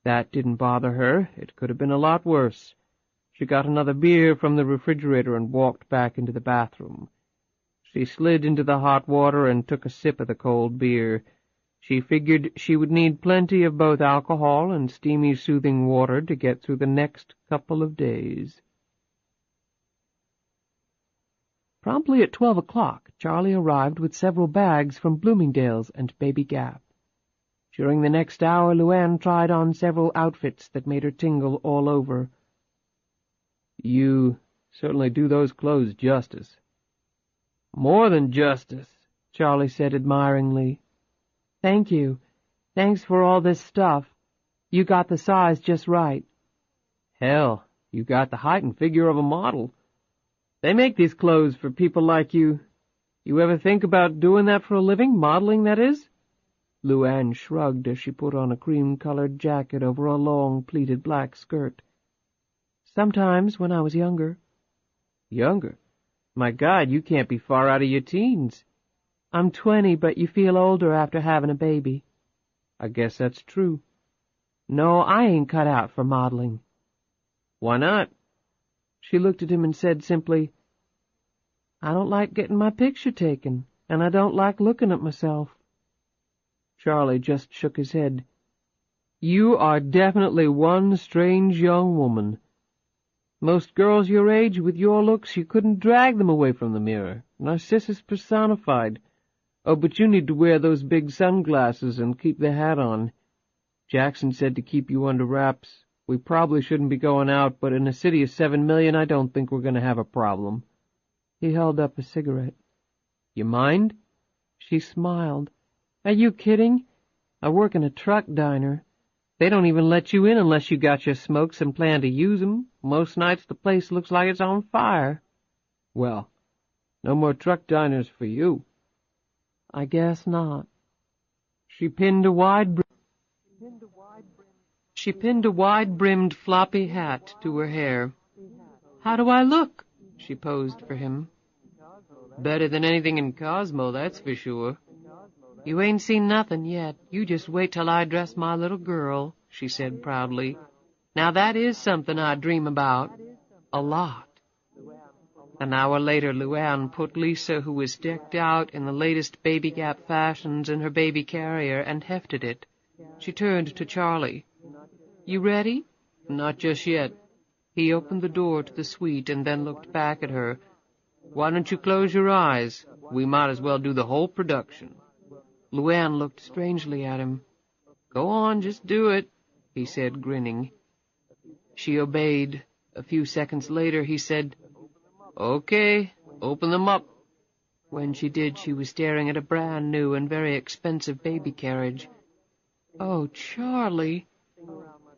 S2: That didn't bother her. It could have been a lot worse. She got another beer from the refrigerator and walked back into the bathroom. She slid into the hot water and took a sip of the cold beer. She figured she would need plenty of both alcohol and steamy, soothing water to get through the next couple of days. Promptly at 12 o'clock, Charlie arrived with several bags from Bloomingdale's and Baby Gap. During the next hour, LuAnn tried on several outfits that made her tingle all over. You certainly do those clothes justice. More than justice, Charlie said admiringly. Thank you. Thanks for all this stuff. You got the size just right. Hell, you got the height and figure of a model. They make these clothes for people like you. You ever think about doing that for a living, modeling, that is? LuAnn shrugged as she put on a cream-colored jacket over a long, pleated black skirt. Sometimes, when I was younger. Younger? My God, you can't be far out of your teens. I'm 20, but you feel older after having a baby. I guess that's true. No, I ain't cut out for modeling. Why not? She looked at him and said simply, I don't like getting my picture taken, and I don't like looking at myself. Charlie just shook his head. You are definitely one strange young woman. Most girls your age, with your looks, you couldn't drag them away from the mirror. Narcissus personified. Oh, but you need to wear those big sunglasses and keep the hat on. Jackson said to keep you under wraps. We probably shouldn't be going out, but in a city of 7 million, I don't think we're going to have a problem." He held up a cigarette. "You mind?" She smiled. "Are you kidding? I work in a truck diner. They don't even let you in unless you got your smokes and plan to use 'em. Most nights the place looks like it's on fire." "Well, no more truck diners for you." "I guess not." She pinned a wide-brimmed floppy hat to her hair. "How do I look?" She posed for him. "Better than anything in Cosmo, that's for sure." "You ain't seen nothing yet. You just wait till I dress my little girl," she said proudly. "Now that is something I dream about. A lot." An hour later, LuAnn put Lisa, who was decked out in the latest Baby Gap fashions, in her baby carrier and hefted it. She turned to Charlie. "You ready?" "Not just yet." He opened the door to the suite and then looked back at her. "Why don't you close your eyes? We might as well do the whole production." LuAnn looked strangely at him. "Go on, just do it," he said, grinning. She obeyed. A few seconds later he said, "Okay, open them up." When she did, she was staring at a brand new and very expensive baby carriage. "Oh, Charlie."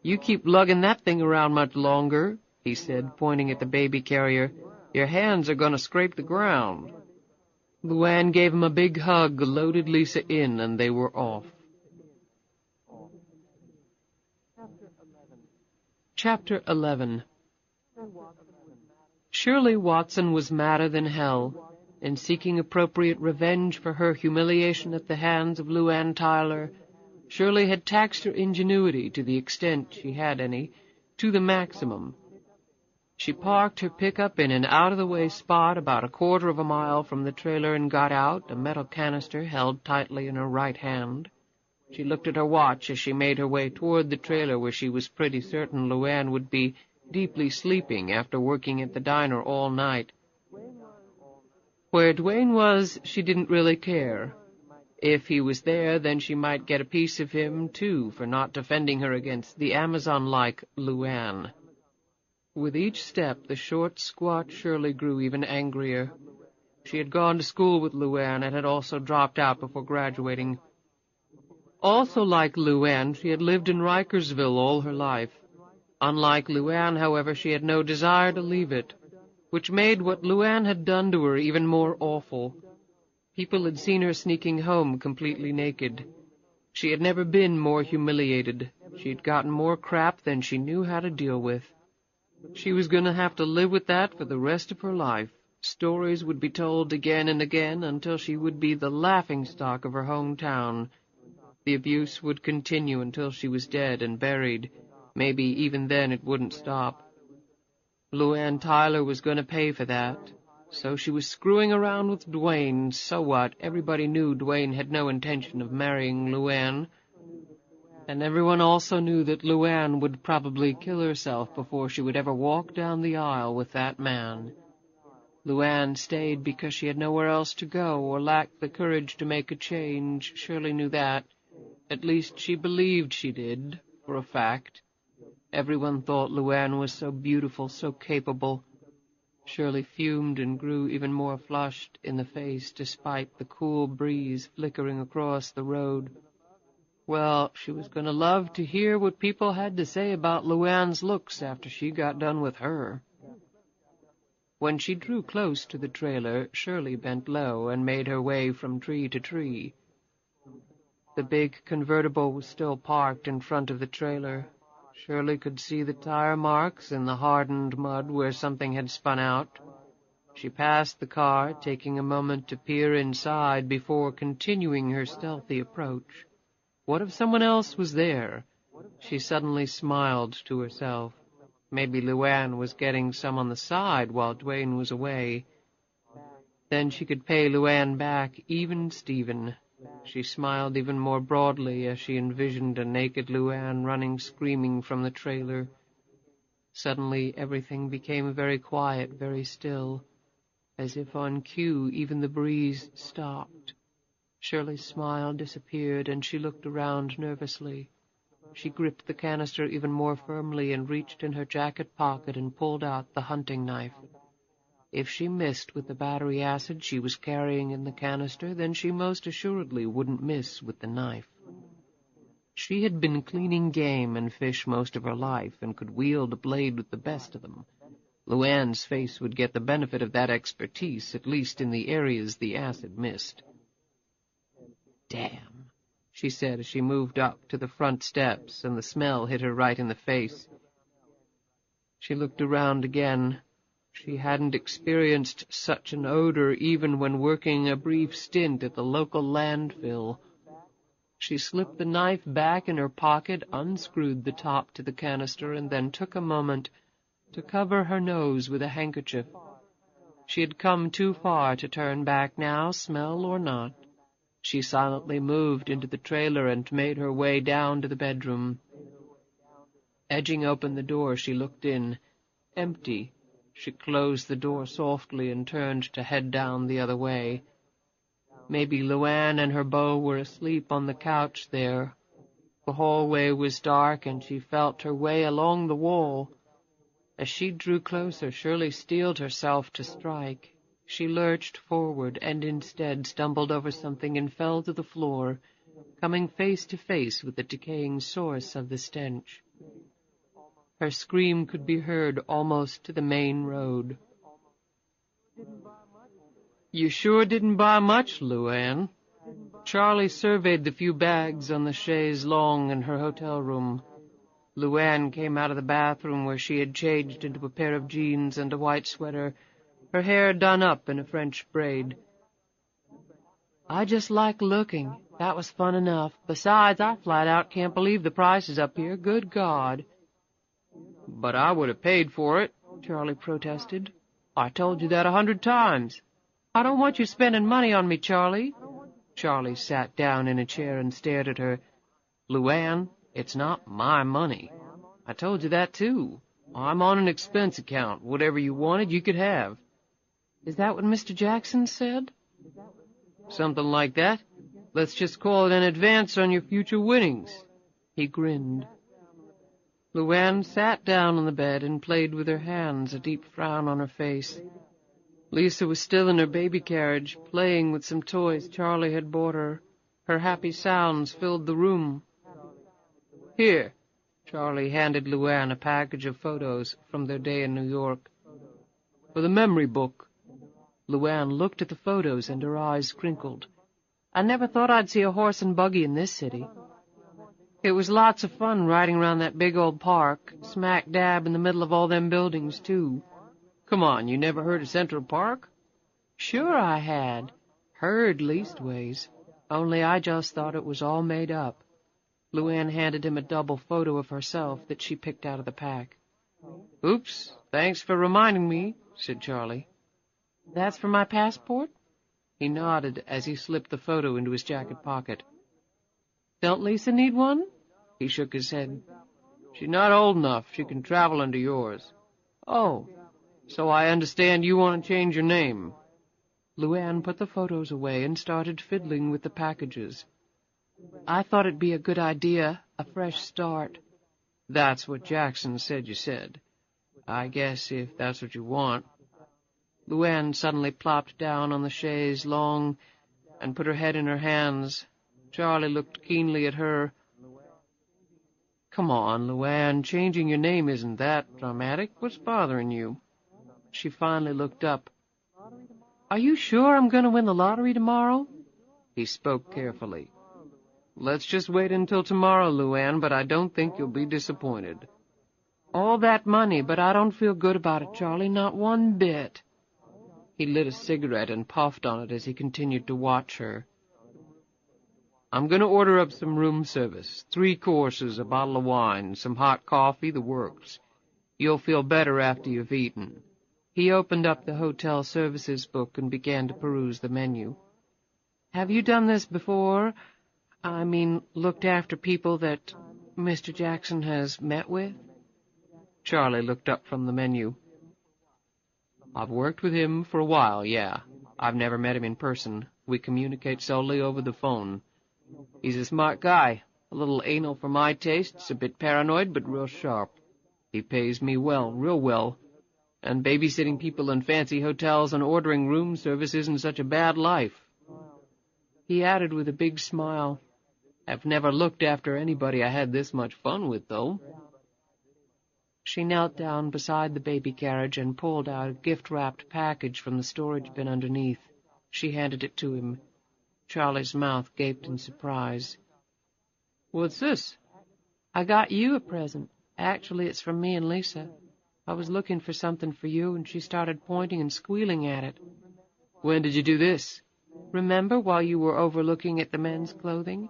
S2: "You keep lugging that thing around much longer," he said, pointing at the baby carrier. "Your hands are going to scrape the ground." LuAnn gave him a big hug, loaded Lisa in, and they were off. Chapter 11. Shirley Watson was madder than hell. In seeking appropriate revenge for her humiliation at the hands of LuAnn Tyler, Shirley had taxed her ingenuity, to the extent she had any, to the maximum. She parked her pickup in an out-of-the-way spot about a quarter of a mile from the trailer and got out, a metal canister held tightly in her right hand. She looked at her watch as she made her way toward the trailer, where she was pretty certain LuAnn would be deeply sleeping after working at the diner all night. Where Dwayne was, she didn't really care. If he was there, then she might get a piece of him, too, for not defending her against the Amazon-like LuAnn. With each step, the short, squat Shirley grew even angrier. She had gone to school with LuAnn and had also dropped out before graduating. Also like LuAnn, she had lived in Rikersville all her life. Unlike LuAnn, however, she had no desire to leave it, which made what LuAnn had done to her even more awful. People had seen her sneaking home completely naked. She had never been more humiliated. She had gotten more crap than she knew how to deal with. She was going to have to live with that for the rest of her life. Stories would be told again and again until she would be the laughingstock of her hometown. The abuse would continue until she was dead and buried. Maybe even then it wouldn't stop. LuAnn Tyler was going to pay for that. So she was screwing around with Dwayne. So what? Everybody knew Dwayne had no intention of marrying LuAnn. And everyone also knew that LuAnn would probably kill herself before she would ever walk down the aisle with that man. LuAnn stayed because she had nowhere else to go or lacked the courage to make a change. Shirley knew that. At least she believed she did, for a fact. Everyone thought LuAnn was so beautiful, so capable. Shirley fumed and grew even more flushed in the face despite the cool breeze flickering across the road. Well, she was going to love to hear what people had to say about LuAnn's looks after she got done with her. When she drew close to the trailer, Shirley bent low and made her way from tree to tree. The big convertible was still parked in front of the trailer. Shirley could see the tire marks in the hardened mud where something had spun out. She passed the car, taking a moment to peer inside before continuing her stealthy approach. What if someone else was there? She suddenly smiled to herself. Maybe LuAnn was getting some on the side while Dwayne was away. Then she could pay LuAnn back, even Stephen. She smiled even more broadly as she envisioned a naked LuAnn running screaming from the trailer. Suddenly everything became very quiet, very still. As if on cue, even the breeze stopped.
S1: Shirley's smile disappeared, and she looked around nervously. She gripped the canister even more firmly and reached in her jacket pocket and pulled out the hunting knife. If she missed with the battery acid she was carrying in the canister, then she most assuredly wouldn't miss with the knife. She had been cleaning game and fish most of her life, and could wield a blade with the best of them. LuAnn's face would get the benefit of that expertise, at least in the areas the acid missed. "Damn," she said as she moved up to the front steps, and the smell hit her right in the face. She looked around again. She hadn't experienced such an odor even when working a brief stint at the local landfill. She slipped the knife back in her pocket, unscrewed the top to the canister, and then took a moment to cover her nose with a handkerchief. She had come too far to turn back now, smell or not. She silently moved into the trailer and made her way down to the bedroom. Edging open the door, she looked in. Empty. She closed the door softly and turned to head down the other way. Maybe LuAnn and her beau were asleep on the couch there. The hallway was dark, and she felt her way along the wall. As she drew closer, Shirley steeled herself to strike. She lurched forward and instead stumbled over something and fell to the floor, coming face to face with the decaying source of the stench. Her scream could be heard almost to the main road. "You sure didn't buy much, LuAnn." Charlie surveyed the few bags on the chaise longue in her hotel room. LuAnn came out of the bathroom where she had changed into a pair of jeans and a white sweater, her hair done up in a French braid. "I just like looking. That was fun enough. Besides, I flat out can't believe the prices up here. Good God." "But I would have paid for it," Charlie protested. "I told you that 100 times. I don't want you spending money on me, Charlie." Charlie sat down in a chair and stared at her. "LuAnn, it's not my money. I told you that, too. I'm on an expense account. Whatever you wanted, you could have." "Is that what Mr. Jackson said?" "Something like that. Let's just call it an advance on your future winnings." He grinned. LuAnn sat down on the bed and played with her hands, a deep frown on her face. Lisa was still in her baby carriage, playing with some toys Charlie had bought her. Her happy sounds filled the room. "Here." Charlie handed LuAnn a package of photos from their day in New York. "For the memory book." LuAnn looked at the photos and her eyes crinkled. "I never thought I'd see a horse and buggy in this city. It was lots of fun riding around that big old park, smack dab in the middle of all them buildings, too." "Come on, you never heard of Central Park?" "Sure I had. Heard leastways. Only I just thought it was all made up." LuAnn handed him a double photo of herself that she picked out of the pack. "Oops, thanks for reminding me," said Charlie. "That's for my passport?" He nodded as he slipped the photo into his jacket pocket. "Don't Lisa need one?" He shook his head. "She's not old enough. She can travel under yours." "Oh, so I understand you want to change your name." LuAnn put the photos away and started fiddling with the packages. "I thought it'd be a good idea, a fresh start." "That's what Jackson said you said. I guess if that's what you want." LuAnn suddenly plopped down on the chaise longue and put her head in her hands. Charlie looked keenly at her. "Come on, LuAnn, changing your name isn't that dramatic. What's bothering you?" She finally looked up. "Are you sure I'm going to win the lottery tomorrow?" He spoke carefully. "Let's just wait until tomorrow, LuAnn, but I don't think you'll be disappointed." "All that money, but I don't feel good about it, Charlie, not one bit." He lit a cigarette and puffed on it as he continued to watch her. "I'm going to order up some room service, 3 courses, a bottle of wine, some hot coffee, the works. You'll feel better after you've eaten." He opened up the hotel services book and began to peruse the menu. "Have you done this before? I mean, looked after people that Mr. Jackson has met with?" Charlie looked up from the menu. "I've worked with him for a while, yeah. I've never met him in person. We communicate solely over the phone. He's a smart guy, a little anal for my tastes, a bit paranoid, but real sharp. He pays me well, real well, and babysitting people in fancy hotels and ordering room service isn't such a bad life. He added with a big smile, I've never looked after anybody I had this much fun with, though. She knelt down beside the baby carriage and pulled out a gift-wrapped package from the storage bin underneath. She handed it to him. Charlie's mouth gaped in surprise. What's this? I got you a present. Actually, it's from me and Lisa. I was looking for something for you, and she started pointing and squealing at it. When did you do this? Remember while you were overlooking at the men's clothing?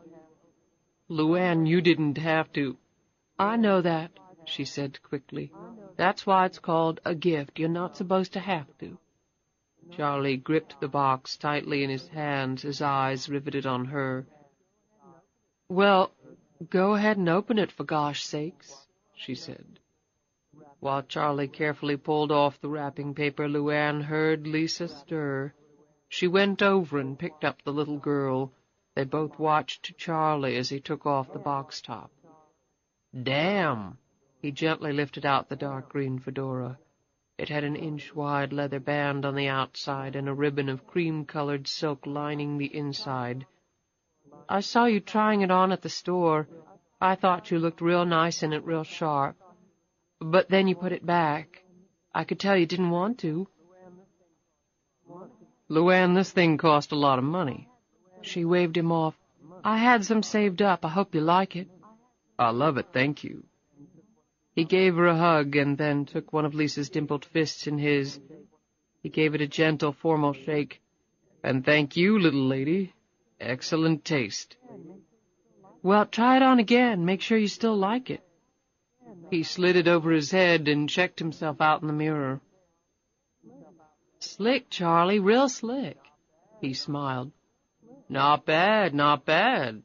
S1: LuAnn, you didn't have to. I know that, she said quickly. That's why it's called a gift. You're not supposed to have to. Charlie gripped the box tightly in his hands, his eyes riveted on her. Well, go ahead and open it, for gosh sakes, she said. While Charlie carefully pulled off the wrapping paper, LuAnn heard Lisa stir. She went over and picked up the little girl. They both watched Charlie as he took off the box top. Damn! He gently lifted out the dark green fedora. It had an inch-wide leather band on the outside and a ribbon of cream-colored silk lining the inside. I saw you trying it on at the store. I thought you looked real nice in it, real sharp. But then you put it back. I could tell you didn't want to. LuAnn, this thing cost a lot of money. She waved him off. I had some saved up. I hope you like it. I love it, thank you. He gave her a hug and then took one of Lisa's dimpled fists in his. He gave it a gentle, formal shake. And thank you, little lady. Excellent taste. Well, try it on again. Make sure you still like it. He slid it over his head and checked himself out in the mirror. Slick, Charlie, real slick. He smiled. Not bad, not bad.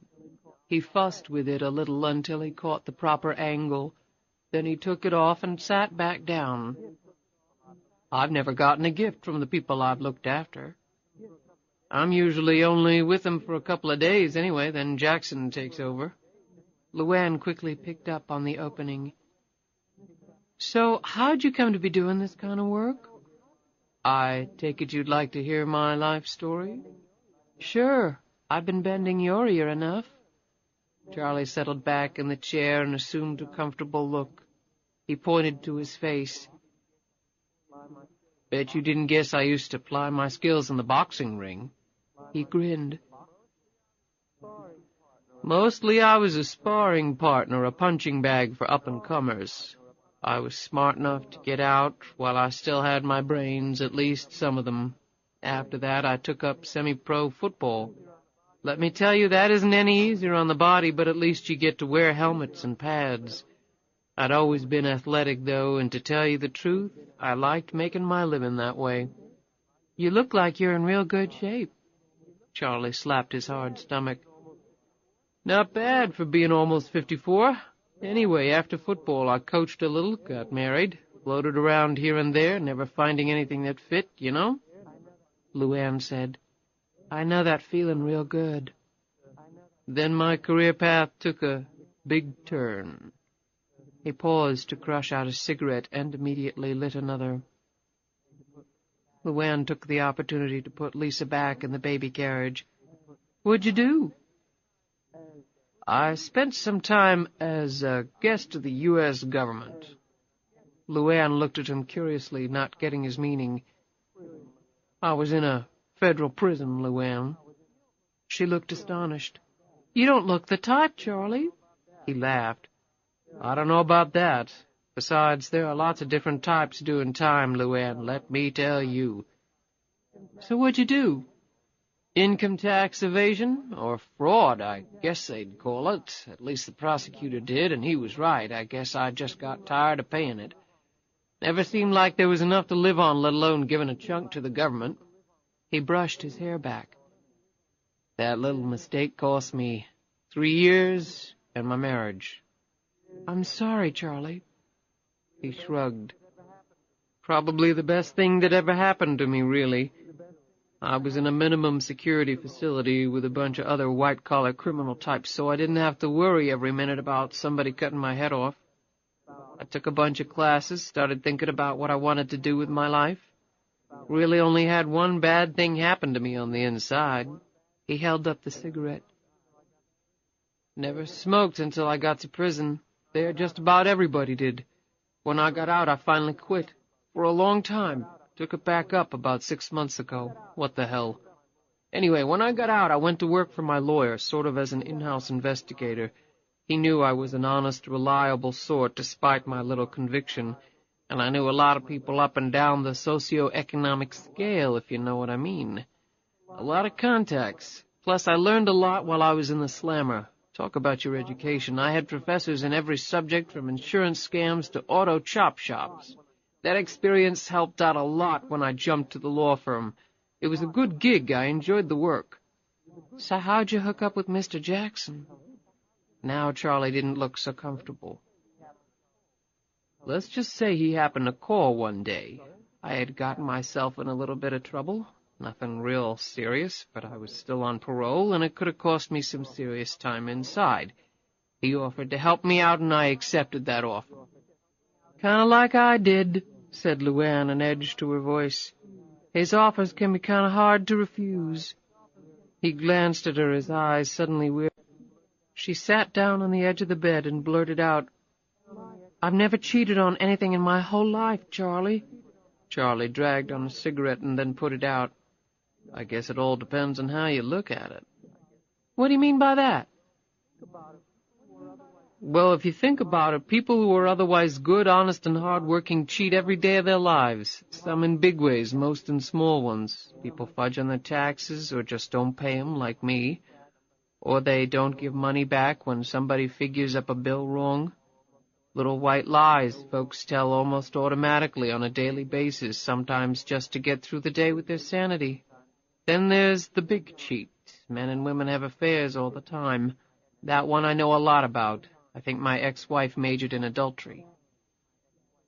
S1: He fussed with it a little until he caught the proper angle. Then he took it off and sat back down. I've never gotten a gift from the people I've looked after. I'm usually only with them for a couple of days anyway, then Jackson takes over. LuAnn quickly picked up on the opening. So, how'd you come to be doing this kind of work? I take it you'd like to hear my life story? Sure. I've been bending your ear enough. Charlie settled back in the chair and assumed a comfortable look. He pointed to his face. Bet you didn't guess I used to ply my skills in the boxing ring. He grinned. Mostly I was a sparring partner, a punching bag for up-and-comers. I was smart enough to get out while I still had my brains, at least some of them. After that, I took up semi-pro football. Let me tell you, that isn't any easier on the body, but at least you get to wear helmets and pads. I'd always been athletic, though, and to tell you the truth, I liked making my living that way. You look like you're in real good shape. Charlie slapped his hard stomach. Not bad for being almost 54. Anyway, after football, I coached a little, got married, floated around here and there, never finding anything that fit, you know? LuAnn said, I know that feeling real good. Then my career path took a big turn. He paused to crush out a cigarette and immediately lit another. LuAnn took the opportunity to put Lisa back in the baby carriage. What'd you do? I spent some time as a guest of the U.S. government. LuAnn looked at him curiously, not getting his meaning. I was in a federal prison, LuAnn. She looked astonished. You don't look the type, Charlie. He laughed. I don't know about that. Besides, there are lots of different types doing time, LuAnn, let me tell you. So what'd you do? Income tax evasion, or fraud, I guess they'd call it. At least the prosecutor did, and he was right. I guess I just got tired of paying it. Never seemed like there was enough to live on, let alone giving a chunk to the government. He brushed his hair back. That little mistake cost me 3 years and my marriage. I'm sorry, Charlie. He shrugged. Probably the best thing that ever happened to me, really. I was in a minimum security facility with a bunch of other white-collar criminal types, so I didn't have to worry every minute about somebody cutting my head off. I took a bunch of classes, started thinking about what I wanted to do with my life. Really only had one bad thing happen to me on the inside. He held up the cigarette. Never smoked until I got to prison. There just about everybody did. When I got out, I finally quit. For a long time. Took it back up about 6 months ago. What the hell? Anyway, when I got out, I went to work for my lawyer, sort of as an in-house investigator. He knew I was an honest, reliable sort, despite my little conviction, and I knew a lot of people up and down the socio-economic scale, if you know what I mean. A lot of contacts. Plus, I learned a lot while I was in the slammer. Talk about your education. I had professors in every subject, from insurance scams to auto chop shops. That experience helped out a lot when I jumped to the law firm. It was a good gig. I enjoyed the work. So how'd you hook up with Mr. Jackson? Now Charlie didn't look so comfortable. Let's just say he happened to call one day. I had gotten myself in a little bit of trouble. Nothing real serious, but I was still on parole, and it could have cost me some serious time inside. He offered to help me out, and I accepted that offer. "Kind of like I did," said LuAnn, an edge to her voice. "His offers can be kind of hard to refuse." He glanced at her, his eyes suddenly weary. She sat down on the edge of the bed and blurted out, "I've never cheated on anything in my whole life, Charlie." Charlie dragged on a cigarette and then put it out. "I guess it all depends on how you look at it." "What do you mean by that?" "Well, if you think about it, people who are otherwise good, honest, and hard-working cheat every day of their lives. Some in big ways, most in small ones. People fudge on their taxes or just don't pay 'em, like me. Or they don't give money back when somebody figures up a bill wrong. Little white lies folks tell almost automatically on a daily basis, sometimes just to get through the day with their sanity. Then there's the big cheat. Men and women have affairs all the time. That one I know a lot about. I think my ex-wife majored in adultery."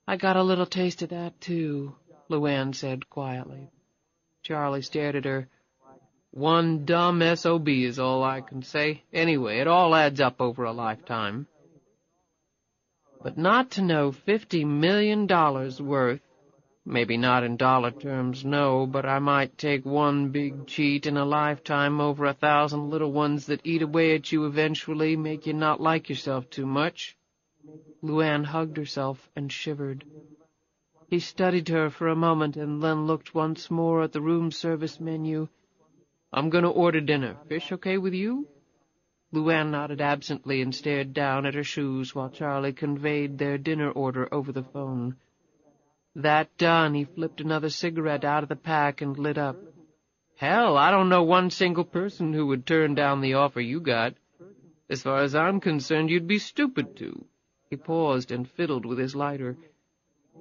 S1: "I got a little taste of that, too," LuAnn said quietly. Charlie stared at her. "One dumb S.O.B. is all I can say. Anyway, it all adds up over a lifetime. But not to know $50 million worth, maybe not in dollar terms, no, but I might take one big cheat in a lifetime over 1,000 little ones that eat away at you eventually, make you not like yourself too much." LuAnn hugged herself and shivered. He studied her for a moment and then looked once more at the room service menu. "I'm going to order dinner. Fish okay with you?" LuAnn nodded absently and stared down at her shoes while Charlie conveyed their dinner order over the phone. That done, he flipped another cigarette out of the pack and lit up. "Hell, I don't know one single person who would turn down the offer you got. As far as I'm concerned, you'd be stupid to." He paused and fiddled with his lighter.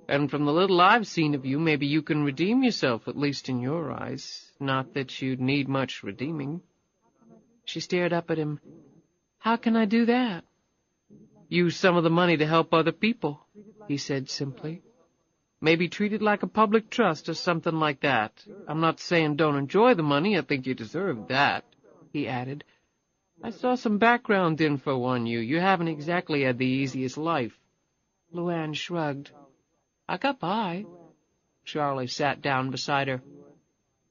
S1: "And from the little I've seen of you, maybe you can redeem yourself, at least in your eyes. Not that you'd need much redeeming." She stared up at him. "How can I do that?" "Use some of the money to help other people," he said simply. "Maybe treat it like a public trust or something like that. I'm not saying don't enjoy the money. I think you deserve that," he added. "I saw some background info on you. You haven't exactly had the easiest life." LuAnn shrugged. "I got by." Charlie sat down beside her.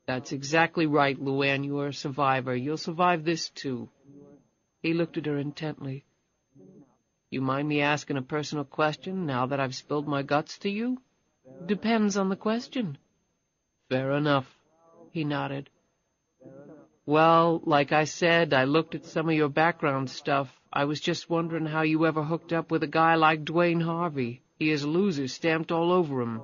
S1: "That's exactly right, LuAnn. You're a survivor. You'll survive this, too." He looked at her intently. "You mind me asking a personal question now that I've spilled my guts to you?" "Depends on the question." "Fair enough," he nodded. "Well, like I said, I looked at some of your background stuff. I was just wondering how you ever hooked up with a guy like Dwayne Harvey. He has loser stamped all over him."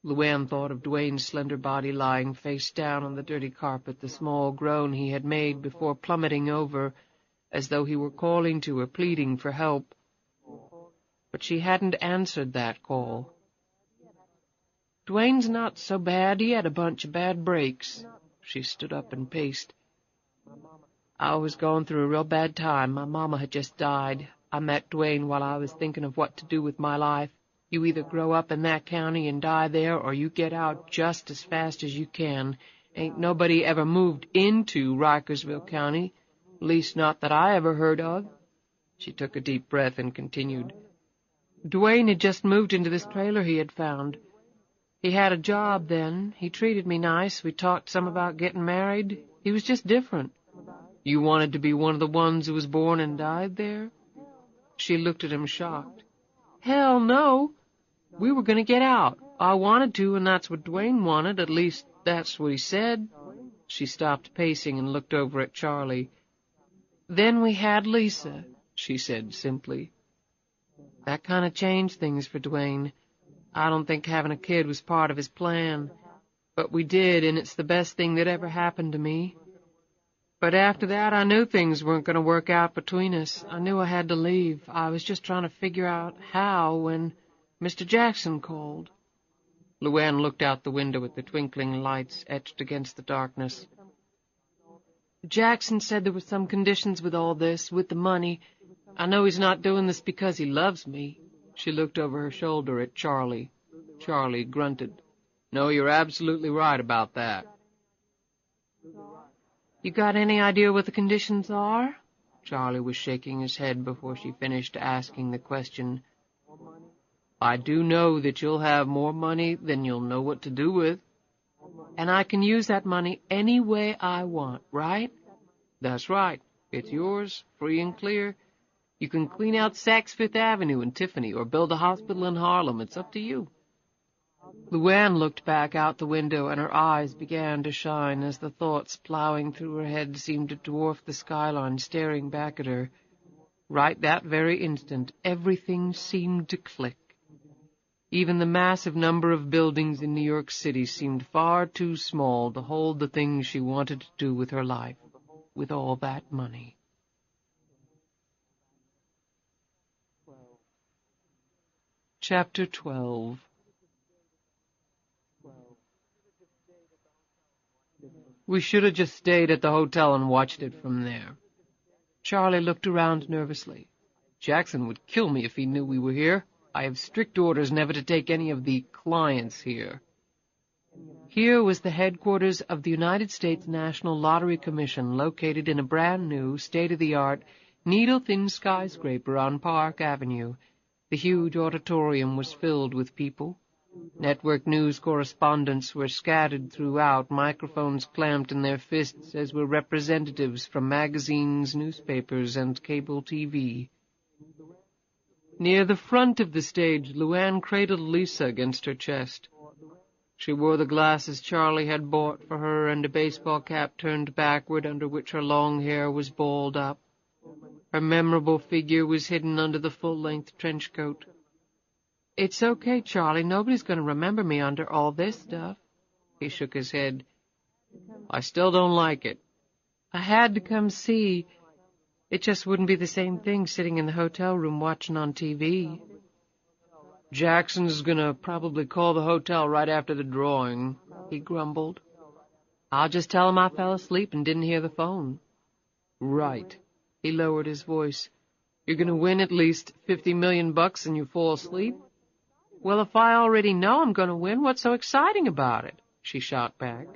S1: LuAnn thought of Dwayne's slender body lying face down on the dirty carpet, the small groan he had made before plummeting over, as though he were calling to her, pleading for help. But she hadn't answered that call. "Dwayne's not so bad. He had a bunch of bad breaks." She stood up and paced. "I was going through a real bad time. My mama had just died. I met Dwayne while I was thinking of what to do with my life. You either grow up in that county and die there, or you get out just as fast as you can. Ain't nobody ever moved into Rikersville County, least not that I ever heard of." She took a deep breath and continued. "Dwayne had just moved into this trailer he had found. He had a job then. He treated me nice. We talked some about getting married. He was just different." "You wanted to be one of the ones who was born and died there?" She looked at him shocked. "Hell no. We were going to get out. I wanted to, and that's what Dwayne wanted. At least, that's what he said." She stopped pacing and looked over at Charlie. "Then we had Lisa," she said simply. "That kind of changed things for Dwayne. I don't think having a kid was part of his plan. But we did, and it's the best thing that ever happened to me. But after that, I knew things weren't going to work out between us. I knew I had to leave. I was just trying to figure out how when Mr. Jackson called." LuAnn looked out the window at the twinkling lights etched against the darkness. "Jackson said there were some conditions with all this, with the money. I know he's not doing this because he loves me." She looked over her shoulder at Charlie. Charlie grunted. "No, you're absolutely right about that." "You got any idea what the conditions are?" Charlie was shaking his head before she finished asking the question. "I do know that you'll have more money than you'll know what to do with." "And I can use that money any way I want, right?" "That's right. It's yours, free and clear. You can clean out Saks Fifth Avenue in Tiffany or build a hospital in Harlem. It's up to you." LuAnn looked back out the window, and her eyes began to shine as the thoughts plowing through her head seemed to dwarf the skyline staring back at her. Right that very instant, everything seemed to click. Even the massive number of buildings in New York City seemed far too small to hold the things she wanted to do with her life, with all that money. Chapter 12. "We should have just stayed at the hotel and watched it from there." Charlie looked around nervously. "Jackson would kill me if he knew we were here. I have strict orders never to take any of the clients here." Here was the headquarters of the United States National Lottery Commission, located in a brand-new, state-of-the-art, needle-thin skyscraper on Park Avenue. The huge auditorium was filled with people. Network news correspondents were scattered throughout, microphones clamped in their fists, as were representatives from magazines, newspapers, and cable TV. Near the front of the stage, LuAnn cradled Lisa against her chest. She wore the glasses Charlie had bought for her and a baseball cap turned backward under which her long hair was balled up. Her memorable figure was hidden under the full-length trench coat. "It's okay, Charlie. Nobody's going to remember me under all this stuff." He shook his head. "I still don't like it." "I had to come see. It just wouldn't be the same thing sitting in the hotel room watching on TV." "Jackson's gonna probably call the hotel right after the drawing," he grumbled. "I'll just tell him I fell asleep and didn't hear the phone." "Right." He lowered his voice. "You're gonna win at least $50 million and you fall asleep?" "Well, if I already know I'm going to win, what's so exciting about it?" she shot back.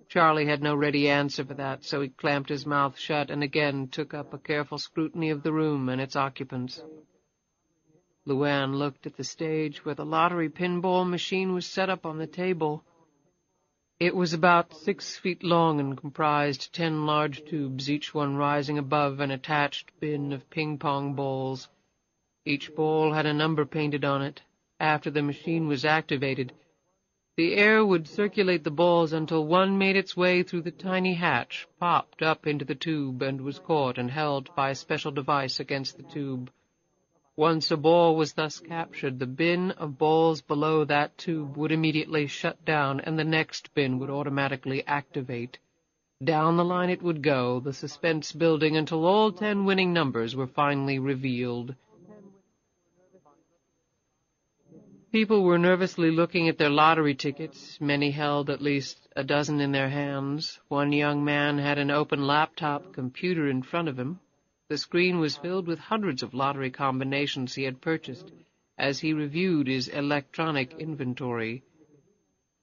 S1: Charlie had no ready answer for that, so he clamped his mouth shut and again took up a careful scrutiny of the room and its occupants. LuAnn looked at the stage where the lottery pinball machine was set up on the table. It was about 6 feet long and comprised 10 large tubes, each one rising above an attached bin of ping-pong balls. Each ball had a number painted on it. After the machine was activated, the air would circulate the balls until one made its way through the tiny hatch, popped up into the tube, and was caught and held by a special device against the tube. Once a ball was thus captured, the bin of balls below that tube would immediately shut down, and the next bin would automatically activate. Down the line it would go, the suspense building until all 10 winning numbers were finally revealed. People were nervously looking at their lottery tickets. Many held at least a dozen in their hands. One young man had an open laptop computer in front of him. The screen was filled with hundreds of lottery combinations he had purchased, as he reviewed his electronic inventory.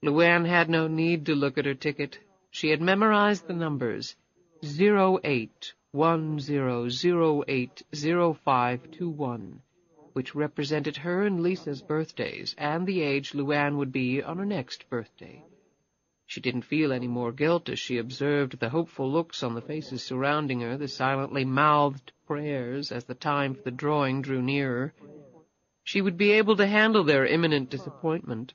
S1: LuAnn had no need to look at her ticket. She had memorized the numbers 0810080521, which represented her and Lisa's birthdays, and the age LuAnn would be on her next birthday. She didn't feel any more guilt as she observed the hopeful looks on the faces surrounding her, the silently mouthed prayers as the time for the drawing drew nearer. She would be able to handle their imminent disappointment.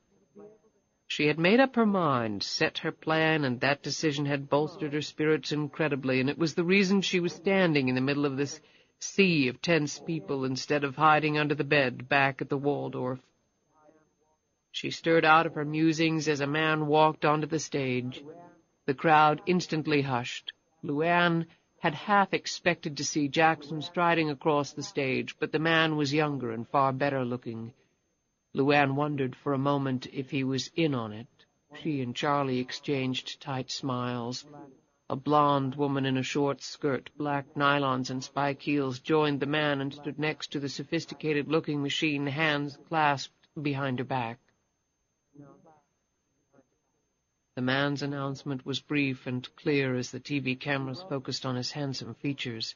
S1: She had made up her mind, set her plan, and that decision had bolstered her spirits incredibly, and it was the reason she was standing in the middle of this sea of tense people instead of hiding under the bed back at the Waldorf. She stirred out of her musings as a man walked onto the stage. The crowd instantly hushed. LuAnn had half expected to see Jackson striding across the stage, but the man was younger and far better looking. LuAnn wondered for a moment if he was in on it. She and Charlie exchanged tight smiles. A blonde woman in a short skirt, black nylons, and spike heels joined the man and stood next to the sophisticated-looking machine, hands clasped behind her back. The man's announcement was brief and clear as the TV cameras focused on his handsome features.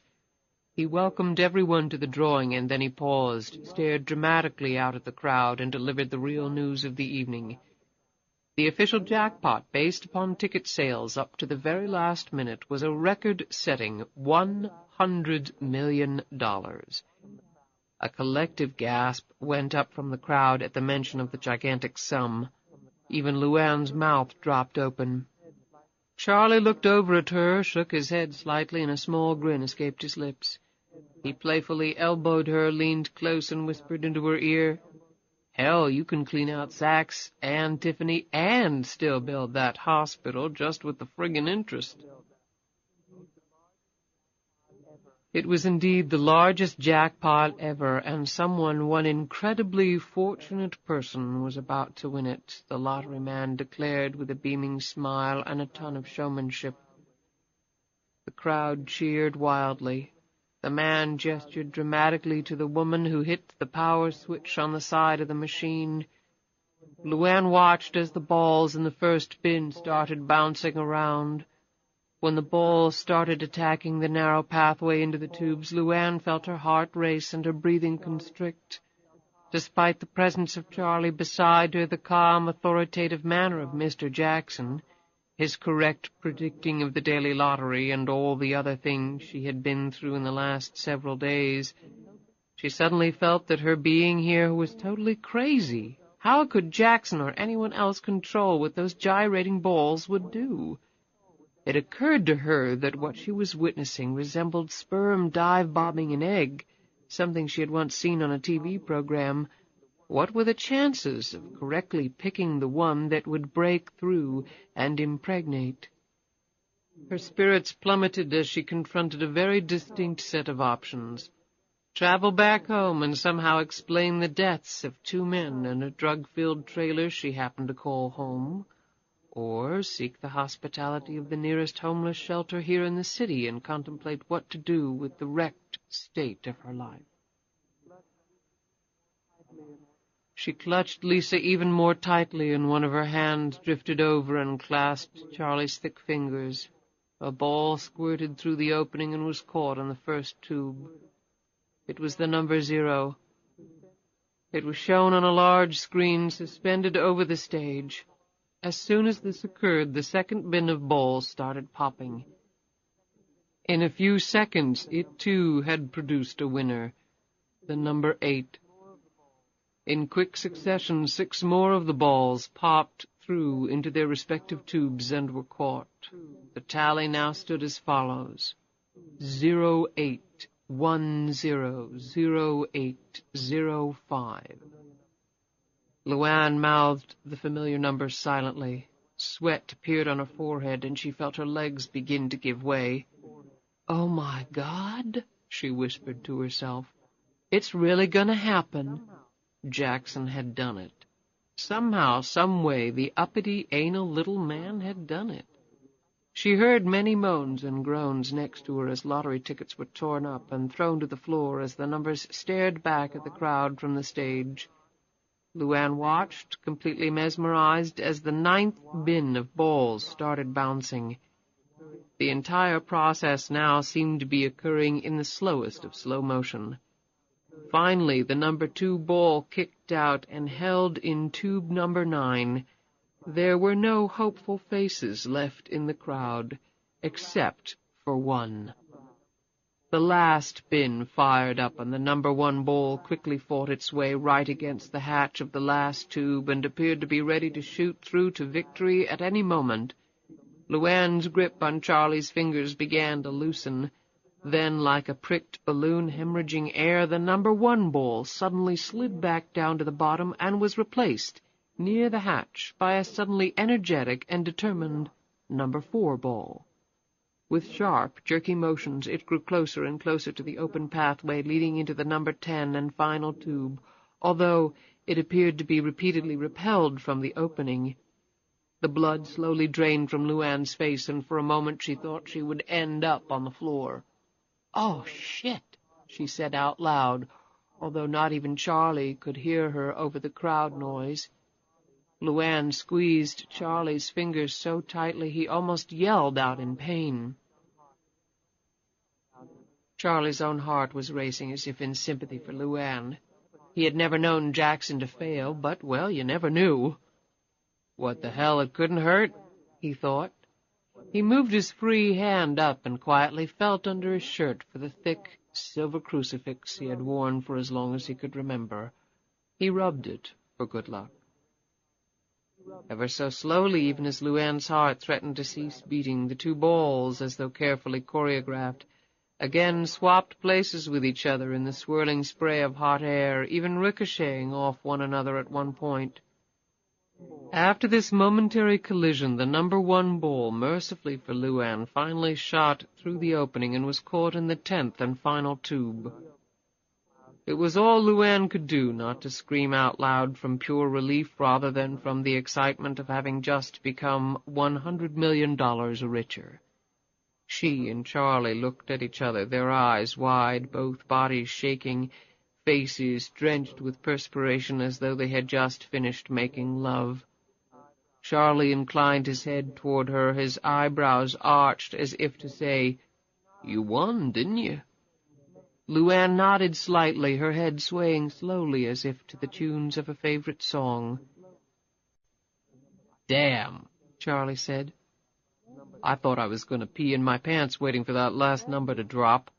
S1: He welcomed everyone to the drawing, and then he paused, stared dramatically out at the crowd, and delivered the real news of the evening. The official jackpot, based upon ticket sales up to the very last minute, was a record-setting $100 million. A collective gasp went up from the crowd at the mention of the gigantic sum. Even LuAnn's mouth dropped open. Charlie looked over at her, shook his head slightly, and a small grin escaped his lips. He playfully elbowed her, leaned close, and whispered into her ear, "Hell, you can clean out Saks and Tiffany and still build that hospital just with the friggin' interest." It was indeed the largest jackpot ever, and one incredibly fortunate person was about to win it, the lottery man declared with a beaming smile and a ton of showmanship. The crowd cheered wildly. The man gestured dramatically to the woman who hit the power switch on the side of the machine. LuAnn watched as the balls in the first bin started bouncing around. When the balls started attacking the narrow pathway into the tubes, LuAnn felt her heart race and her breathing constrict. Despite the presence of Charlie beside her, the calm, authoritative manner of Mr. Jackson, his correct predicting of the daily lottery, and all the other things she had been through in the last several days, she suddenly felt that her being here was totally crazy. How could Jackson or anyone else control what those gyrating balls would do? It occurred to her that what she was witnessing resembled sperm dive-bombing an egg, something she had once seen on a TV program. What were the chances of correctly picking the one that would break through and impregnate? Her spirits plummeted as she confronted a very distinct set of options. Travel back home and somehow explain the deaths of 2 men in a drug-filled trailer she happened to call home, or seek the hospitality of the nearest homeless shelter here in the city and contemplate what to do with the wrecked state of her life. She clutched Lisa even more tightly, and one of her hands drifted over and clasped Charlie's thick fingers. A ball squirted through the opening and was caught on the first tube. It was the number 0. It was shown on a large screen suspended over the stage. As soon as this occurred, the second bin of balls started popping. In a few seconds, it too had produced a winner, the number 8. In quick succession, 6 more of the balls popped through into their respective tubes and were caught. The tally now stood as follows: 08100805. LuAnn mouthed the familiar number silently. Sweat appeared on her forehead, and she felt her legs begin to give way. "Oh, my God," she whispered to herself. "It's really gonna happen." Jackson had done it. Somehow, someway, the uppity, anal little man had done it. She heard many moans and groans next to her as lottery tickets were torn up and thrown to the floor as the numbers stared back at the crowd from the stage. LuAnn watched, completely mesmerized, as the 9th bin of balls started bouncing. The entire process now seemed to be occurring in the slowest of slow motion. Finally, the number 2 ball kicked out and held in tube number 9. There were no hopeful faces left in the crowd, except for one. The last bin fired up, and the number 1 ball quickly fought its way right against the hatch of the last tube and appeared to be ready to shoot through to victory at any moment. LuAnn's grip on Charlie's fingers began to loosen. Then, like a pricked balloon hemorrhaging air, the number 1 ball suddenly slid back down to the bottom and was replaced, near the hatch, by a suddenly energetic and determined number 4 ball. With sharp, jerky motions, it grew closer and closer to the open pathway leading into the number 10 and final tube, although it appeared to be repeatedly repelled from the opening. The blood slowly drained from LuAnn's face, and for a moment she thought she would end up on the floor. "Oh, shit," she said out loud, although not even Charlie could hear her over the crowd noise. LuAnn squeezed Charlie's fingers so tightly he almost yelled out in pain. Charlie's own heart was racing as if in sympathy for LuAnn. He had never known Jackson to fail, but, well, you never knew. What the hell, it couldn't hurt, he thought. He moved his free hand up and quietly felt under his shirt for the thick silver crucifix he had worn for as long as he could remember. He rubbed it for good luck. Ever so slowly, even as LuAnn's heart threatened to cease beating, the 2 balls, as though carefully choreographed, again swapped places with each other in the swirling spray of hot air, even ricocheting off one another at one point. After this momentary collision, the number 1 ball, mercifully for LuAnn, finally shot through the opening and was caught in the 10th and final tube. It was all LuAnn could do not to scream out loud from pure relief rather than from the excitement of having just become $100 million richer. She and Charlie looked at each other, their eyes wide, both bodies shaking, faces drenched with perspiration as though they had just finished making love. Charlie inclined his head toward her, his eyebrows arched as if to say, "You won, didn't you?" LuAnn nodded slightly, her head swaying slowly as if to the tunes of a favorite song. "Damn," Charlie said. "I thought I was going to pee in my pants waiting for that last number to drop."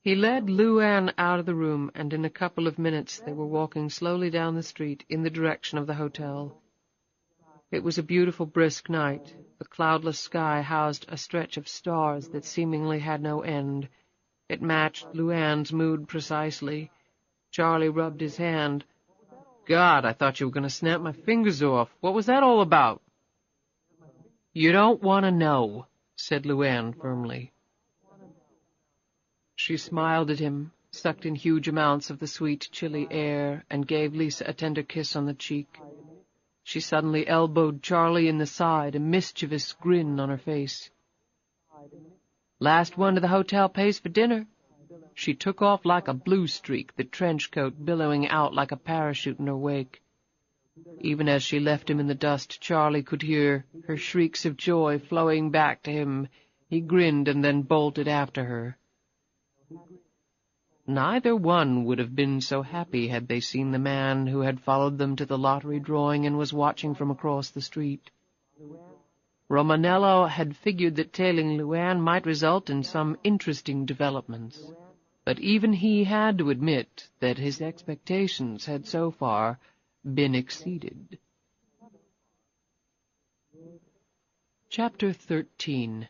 S1: He led LuAnn out of the room, and in a couple of minutes they were walking slowly down the street in the direction of the hotel. It was a beautiful, brisk night. The cloudless sky housed a stretch of stars that seemingly had no end. It matched LuAnn's mood precisely. Charlie rubbed his hand. "God, I thought you were going to snap my fingers off. What was that all about?" "You don't want to know," said LuAnn firmly. She smiled at him, sucked in huge amounts of the sweet, chilly air, and gave Lisa a tender kiss on the cheek. She suddenly elbowed Charlie in the side, a mischievous grin on her face. "Last one to the hotel pays for dinner." She took off like a blue streak, the trench coat billowing out like a parachute in her wake. Even as she left him in the dust, Charlie could hear her shrieks of joy flowing back to him. He grinned and then bolted after her. Neither one would have been so happy had they seen the man who had followed them to the lottery drawing and was watching from across the street. Romanello had figured that tailing LuAnn might result in some interesting developments, but even he had to admit that his expectations had so far been exceeded. Chapter 13.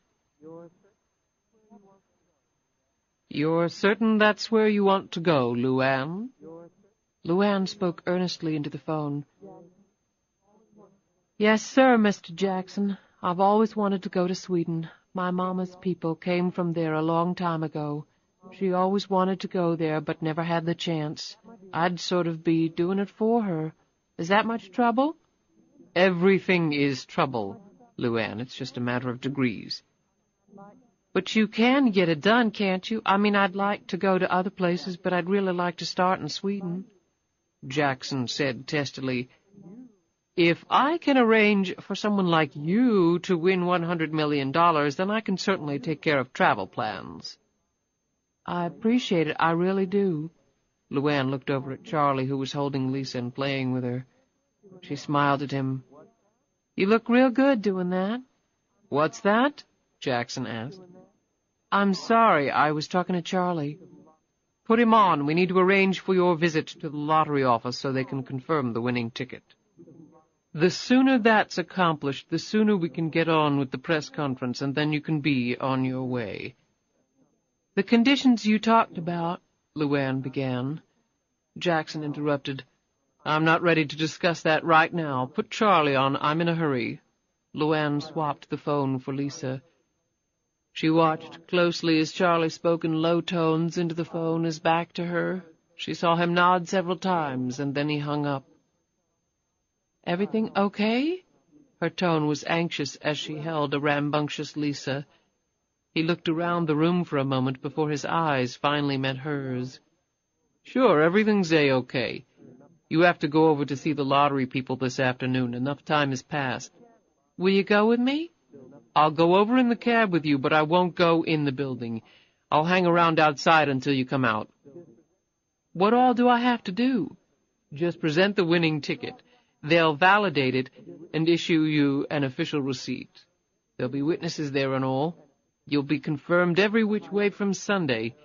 S1: "You're certain that's where you want to go, LuAnn?" LuAnn spoke earnestly into the phone. "Yes, sir, Mr. Jackson. I've always wanted to go to Sweden. My mama's people came from there a long time ago. She always wanted to go there, but never had the chance. I'd sort of be doing it for her. Is that much trouble?" "Everything is trouble, LuAnn. It's just a matter of degrees." "But you can get it done, can't you? I mean, I'd like to go to other places, but I'd really like to start in Sweden." Jackson said testily. "If I can arrange for someone like you to win $100 million, then I can certainly take care of travel plans." "I appreciate it, I really do." LuAnn looked over at Charlie, who was holding Lisa and playing with her. She smiled at him. "You look real good doing that." "What's that?" Jackson asked. "I'm sorry, I was talking to Charlie." "Put him on. We need to arrange for your visit to the lottery office so they can confirm the winning ticket." "The sooner that's accomplished, the sooner we can get on with the press conference, and then you can be on your way." "The conditions you talked about," LuAnn began. Jackson interrupted. "I'm not ready to discuss that right now. Put Charlie on. I'm in a hurry." LuAnn swapped the phone for Lisa. She watched closely as Charlie spoke in low tones into the phone, his back to her. She saw him nod several times, and then he hung up. "Everything okay?" Her tone was anxious as she held a rambunctious Lisa. He looked around the room for a moment before his eyes finally met hers. "Sure, everything's A-okay. You have to go over to see the lottery people this afternoon. Enough time has passed." "Will you go with me?" "I'll go over in the cab with you, but I won't go in the building. I'll hang around outside until you come out." "What all do I have to do?" "Just present the winning ticket. They'll validate it and issue you an official receipt. There'll be witnesses there and all. You'll be confirmed every which way from Sunday.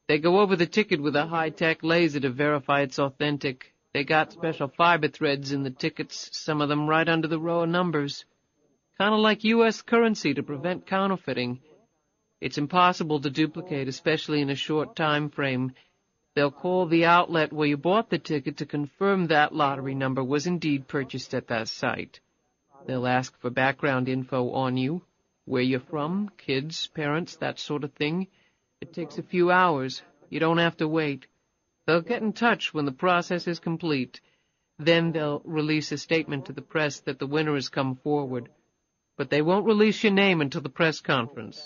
S1: They go over the ticket with a high-tech laser to verify it's authentic. They got special fiber threads in the tickets, some of them right under the row of numbers. Kind of like U.S. currency to prevent counterfeiting. It's impossible to duplicate, especially in a short time frame. They'll call the outlet where you bought the ticket to confirm that lottery number was indeed purchased at that site. They'll ask for background info on you, where you're from, kids, parents, that sort of thing. It takes a few hours. You don't have to wait. They'll get in touch when the process is complete. Then they'll release a statement to the press that the winner has come forward. But they won't release your name until the press conference.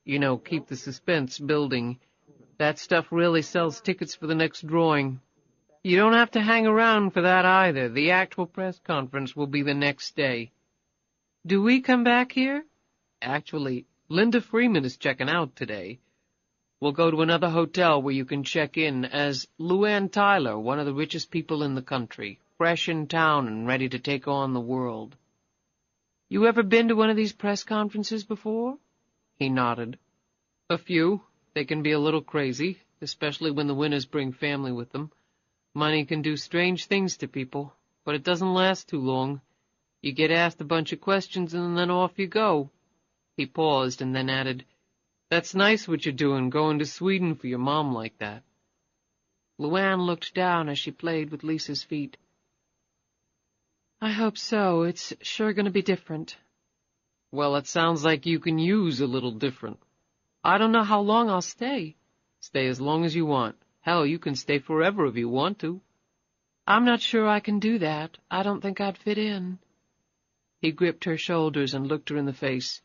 S1: You know, keep the suspense building. That stuff really sells tickets for the next drawing. You don't have to hang around for that either. The actual press conference will be the next day." "Do we come back here?" "Actually, Linda Freeman is checking out today. We'll go to another hotel where you can check in as LuAnn Tyler, one of the richest people in the country, fresh in town and ready to take on the world." "You ever been to one of these press conferences before?" He nodded. "A few. They can be a little crazy, especially when the winners bring family with them. Money can do strange things to people, but it doesn't last too long. You get asked a bunch of questions and then off you go." He paused and then added, "That's nice what you're doing, going to Sweden for your mom like that." LuAnn looked down as she played with Lisa's feet. "I hope so. It's sure going to be different." "Well, it sounds like you can use a little different." "I don't know how long I'll stay." "Stay as long as you want. Hell, you can stay forever if you want to." "I'm not sure I can do that. I don't think I'd fit in." He gripped her shoulders and looked her in the face.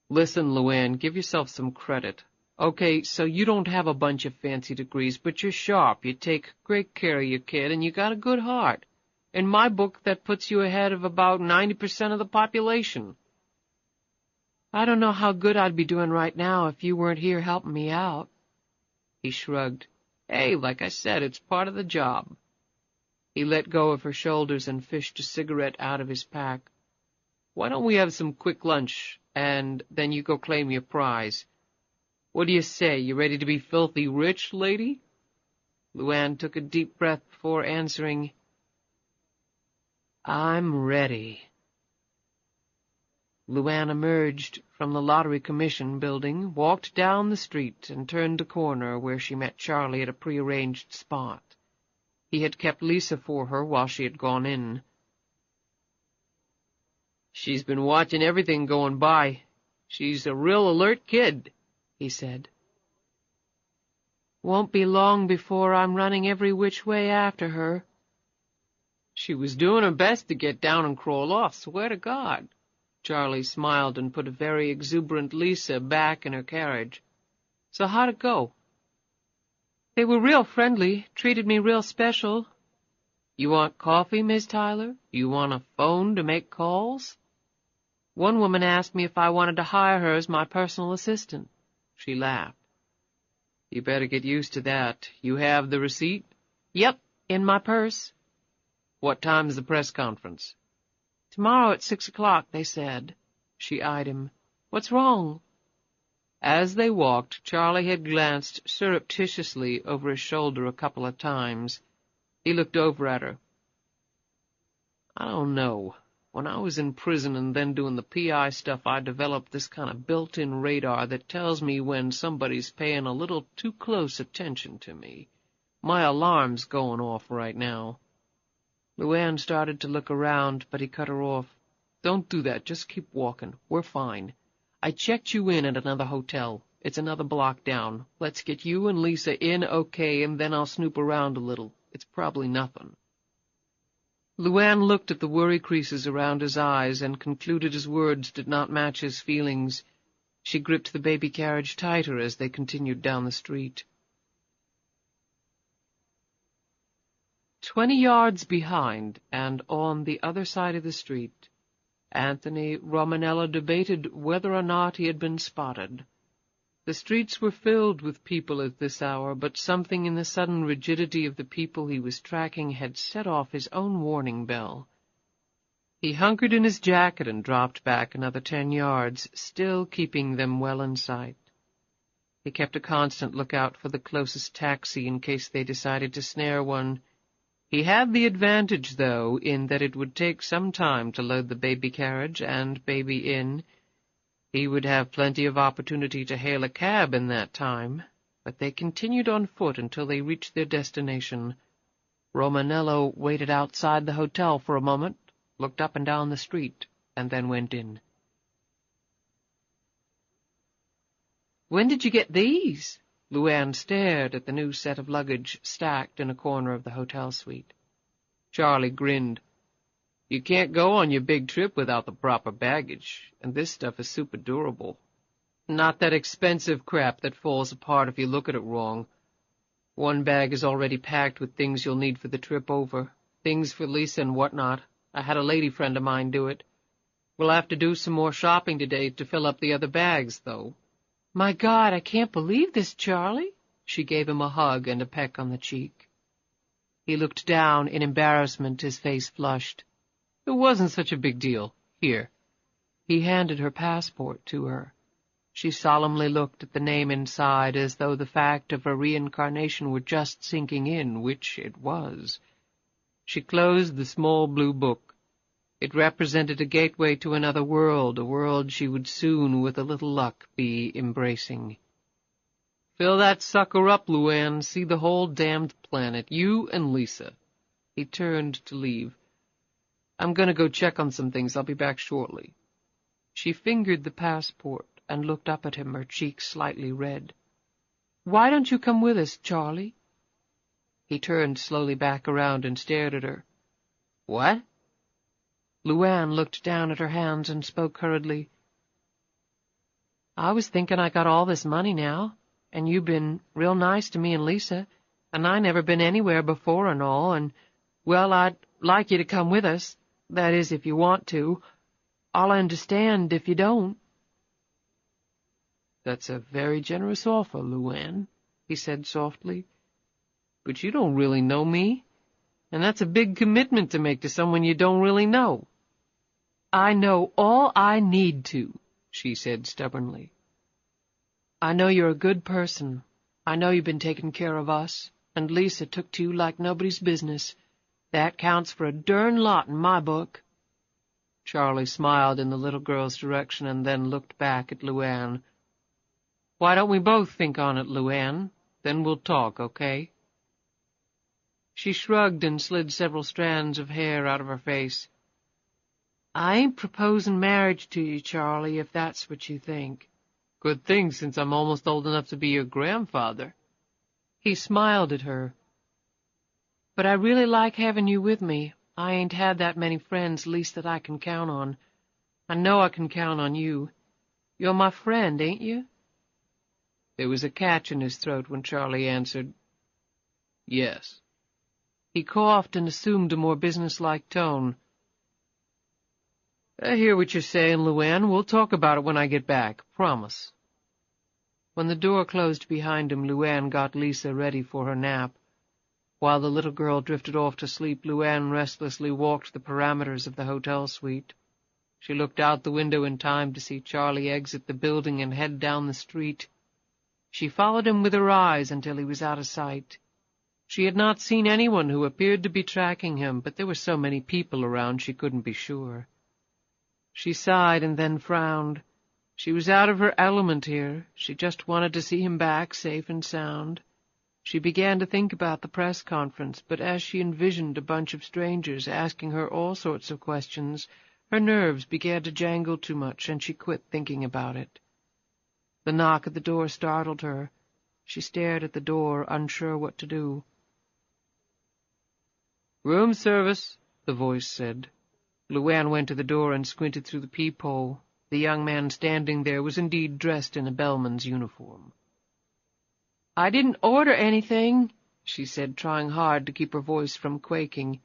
S1: "Listen, LuAnn, give yourself some credit. Okay, so you don't have a bunch of fancy degrees, but you're sharp, you take great care of your kid, and you got a good heart. In my book, that puts you ahead of about 90% of the population." "I don't know how good I'd be doing right now if you weren't here helping me out." He shrugged. "Hey, like I said, it's part of the job." He let go of her shoulders and fished a cigarette out of his pack. "Why don't we have some quick lunch, and then you go claim your prize? What do you say, you ready to be filthy rich, lady?" LuAnn took a deep breath before answering, "I'm ready." LuAnn emerged from the Lottery Commission building, walked down the street, and turned a corner where she met Charlie at a prearranged spot. He had kept Lisa for her while she had gone in. "She's been watching everything going by. She's a real alert kid," he said. "Won't be long before I'm running every which way after her." "She was doing her best to get down and crawl off, swear to God." Charlie smiled and put a very exuberant Lisa back in her carriage. "So how'd it go?" "They were real friendly, treated me real special. You want coffee, Miss Tyler? You want a phone to make calls? One woman asked me if I wanted to hire her as my personal assistant. She laughed. You better get used to that. You have the receipt? Yep, in my purse. What time's the press conference? Tomorrow at 6 o'clock, they said. She eyed him. What's wrong? As they walked, Charlie had glanced surreptitiously over his shoulder a couple of times. He looked over at her. I don't know. When I was in prison and then doing the PI stuff, I developed this kind of built-in radar that tells me when somebody's paying a little too close attention to me. My alarm's going off right now. LuAnn started to look around, but he cut her off. Don't do that. Just keep walking. We're fine. I checked you in at another hotel. It's another block down. Let's get you and Lisa in okay, and then I'll snoop around a little. It's probably nothing. LuAnn looked at the worry creases around his eyes and concluded his words did not match his feelings. She gripped the baby carriage tighter as they continued down the street. 20 yards behind, and on the other side of the street, Anthony Romanella debated whether or not he had been spotted. The streets were filled with people at this hour, but something in the sudden rigidity of the people he was tracking had set off his own warning bell. He hunkered in his jacket and dropped back another 10 yards, still keeping them well in sight. He kept a constant lookout for the closest taxi in case they decided to snare one. He had the advantage, though, in that it would take some time to load the baby carriage and baby in. He would have plenty of opportunity to hail a cab in that time, but they continued on foot until they reached their destination. Romanello waited outside the hotel for a moment, looked up and down the street, and then went in. "When did you get these?" LuAnn stared at the new set of luggage stacked in a corner of the hotel suite. Charlie grinned. You can't go on your big trip without the proper baggage, and this stuff is super durable. Not that expensive crap that falls apart if you look at it wrong. One bag is already packed with things you'll need for the trip over, things for Lisa and whatnot. I had a lady friend of mine do it. We'll have to do some more shopping today to fill up the other bags, though. My God, I can't believe this, Charlie. She gave him a hug and a peck on the cheek. He looked down in embarrassment, his face flushed. It wasn't such a big deal. Here. He handed her passport to her. She solemnly looked at the name inside as though the fact of her reincarnation were just sinking in, which it was. She closed the small blue book. It represented a gateway to another world, a world she would soon, with a little luck, be embracing. Fill that sucker up, LuAnn. See the whole damned planet, you and Lisa. He turned to leave. I'm going to go check on some things. I'll be back shortly. She fingered the passport and looked up at him, her cheeks slightly red. Why don't you come with us, Charlie? He turned slowly back around and stared at her. What? LuAnn looked down at her hands and spoke hurriedly. I was thinking I got all this money now, and you've been real nice to me and Lisa, and I never been anywhere before and all, and, well, I'd like you to come with us. That is, if you want to. I'll understand if you don't. That's a very generous offer, LuAnn, he said softly. But you don't really know me, and that's a big commitment to make to someone you don't really know. I know all I need to, she said stubbornly. I know you're a good person. I know you've been taking care of us, and Lisa took to you like nobody's business. That counts for a darn lot in my book. Charlie smiled in the little girl's direction and then looked back at LuAnn. Why don't we both think on it, LuAnn? Then we'll talk, okay? She shrugged and slid several strands of hair out of her face. I ain't proposing marriage to you, Charlie, if that's what you think. Good thing, since I'm almost old enough to be your grandfather. He smiled at her. But I really like having you with me. I ain't had that many friends, least that I can count on. I know I can count on you. You're my friend, ain't you? There was a catch in his throat when Charlie answered, Yes. He coughed and assumed a more businesslike tone. "I hear what you're saying, LuAnn. We'll talk about it when I get back. Promise." When the door closed behind him, LuAnn got Lisa ready for her nap. While the little girl drifted off to sleep, LuAnn restlessly walked the parameters of the hotel suite. She looked out the window in time to see Charlie exit the building and head down the street. She followed him with her eyes until he was out of sight. She had not seen anyone who appeared to be tracking him, but there were so many people around she couldn't be sure. She sighed and then frowned. She was out of her element here. She just wanted to see him back, safe and sound. She began to think about the press conference, but as she envisioned a bunch of strangers asking her all sorts of questions, her nerves began to jangle too much, and she quit thinking about it. The knock at the door startled her. She stared at the door, unsure what to do. "Room service," the voice said. LuAnn went to the door and squinted through the peephole. The young man standing there was indeed dressed in a bellman's uniform. "I didn't order anything," she said, trying hard to keep her voice from quaking.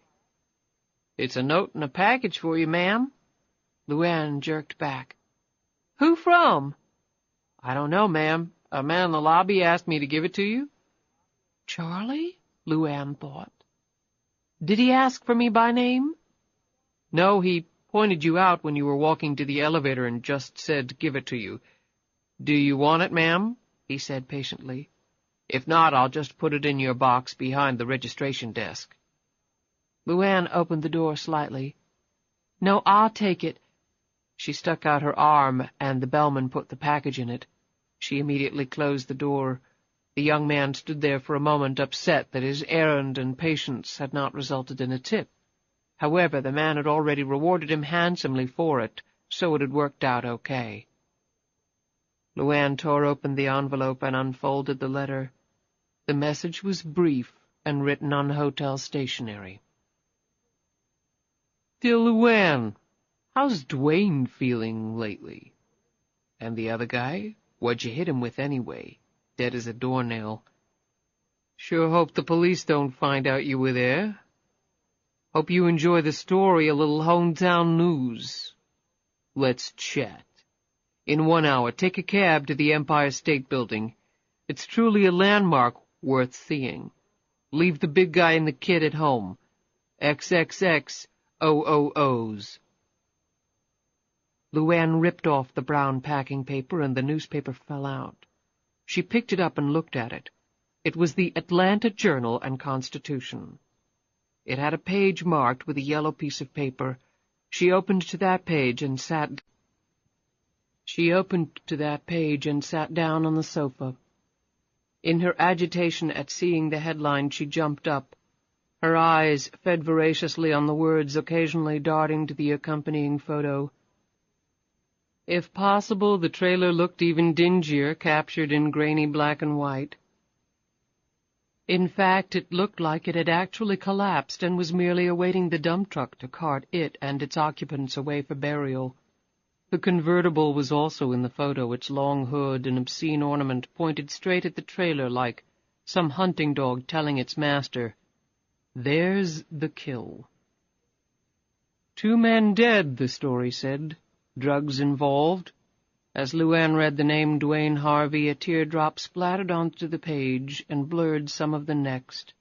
S1: "It's a note and a package for you, ma'am." LuAnn jerked back. "Who from?" "I don't know, ma'am. A man in the lobby asked me to give it to you." "Charlie?" LuAnn thought. "Did he ask for me by name?" "No, he pointed you out when you were walking to the elevator and just said to give it to you. Do you want it, ma'am?" he said patiently. "If not, I'll just put it in your box behind the registration desk." LuAnn opened the door slightly. "No, I'll take it." She stuck out her arm, and the bellman put the package in it. She immediately closed the door. The young man stood there for a moment, upset that his errand and patience had not resulted in a tip. However, the man had already rewarded him handsomely for it, so it had worked out okay. LuAnn tore open the envelope and unfolded the letter. The message was brief and written on hotel stationery. "Dear LuAnn, how's Dwayne feeling lately? And the other guy? What'd you hit him with anyway? Dead as a doornail. Sure hope the police don't find out you were there. Hope you enjoy the story, a little hometown news. Let's chat. In 1 hour, take a cab to the Empire State Building. It's truly a landmark worth seeing. Leave the big guy and the kid at home. XXX OOOs. LuAnn ripped off the brown packing paper, and the newspaper fell out. She picked it up and looked at it. It was the Atlanta Journal and Constitution. It had a page marked with a yellow piece of paper. She opened to that page and sat down on the sofa. In her agitation at seeing the headline, she jumped up. Her eyes fed voraciously on the words, occasionally darting to the accompanying photo. If possible, the trailer looked even dingier, captured in grainy black and white. In fact, it looked like it had actually collapsed and was merely awaiting the dump truck to cart it and its occupants away for burial. The convertible was also in the photo, its long hood and obscene ornament pointed straight at the trailer like some hunting dog telling its master, "There's the kill." 2 men dead, the story said. Drugs involved. As LuAnn read the name Dwayne Harvey, a teardrop splattered onto the page and blurred some of the next.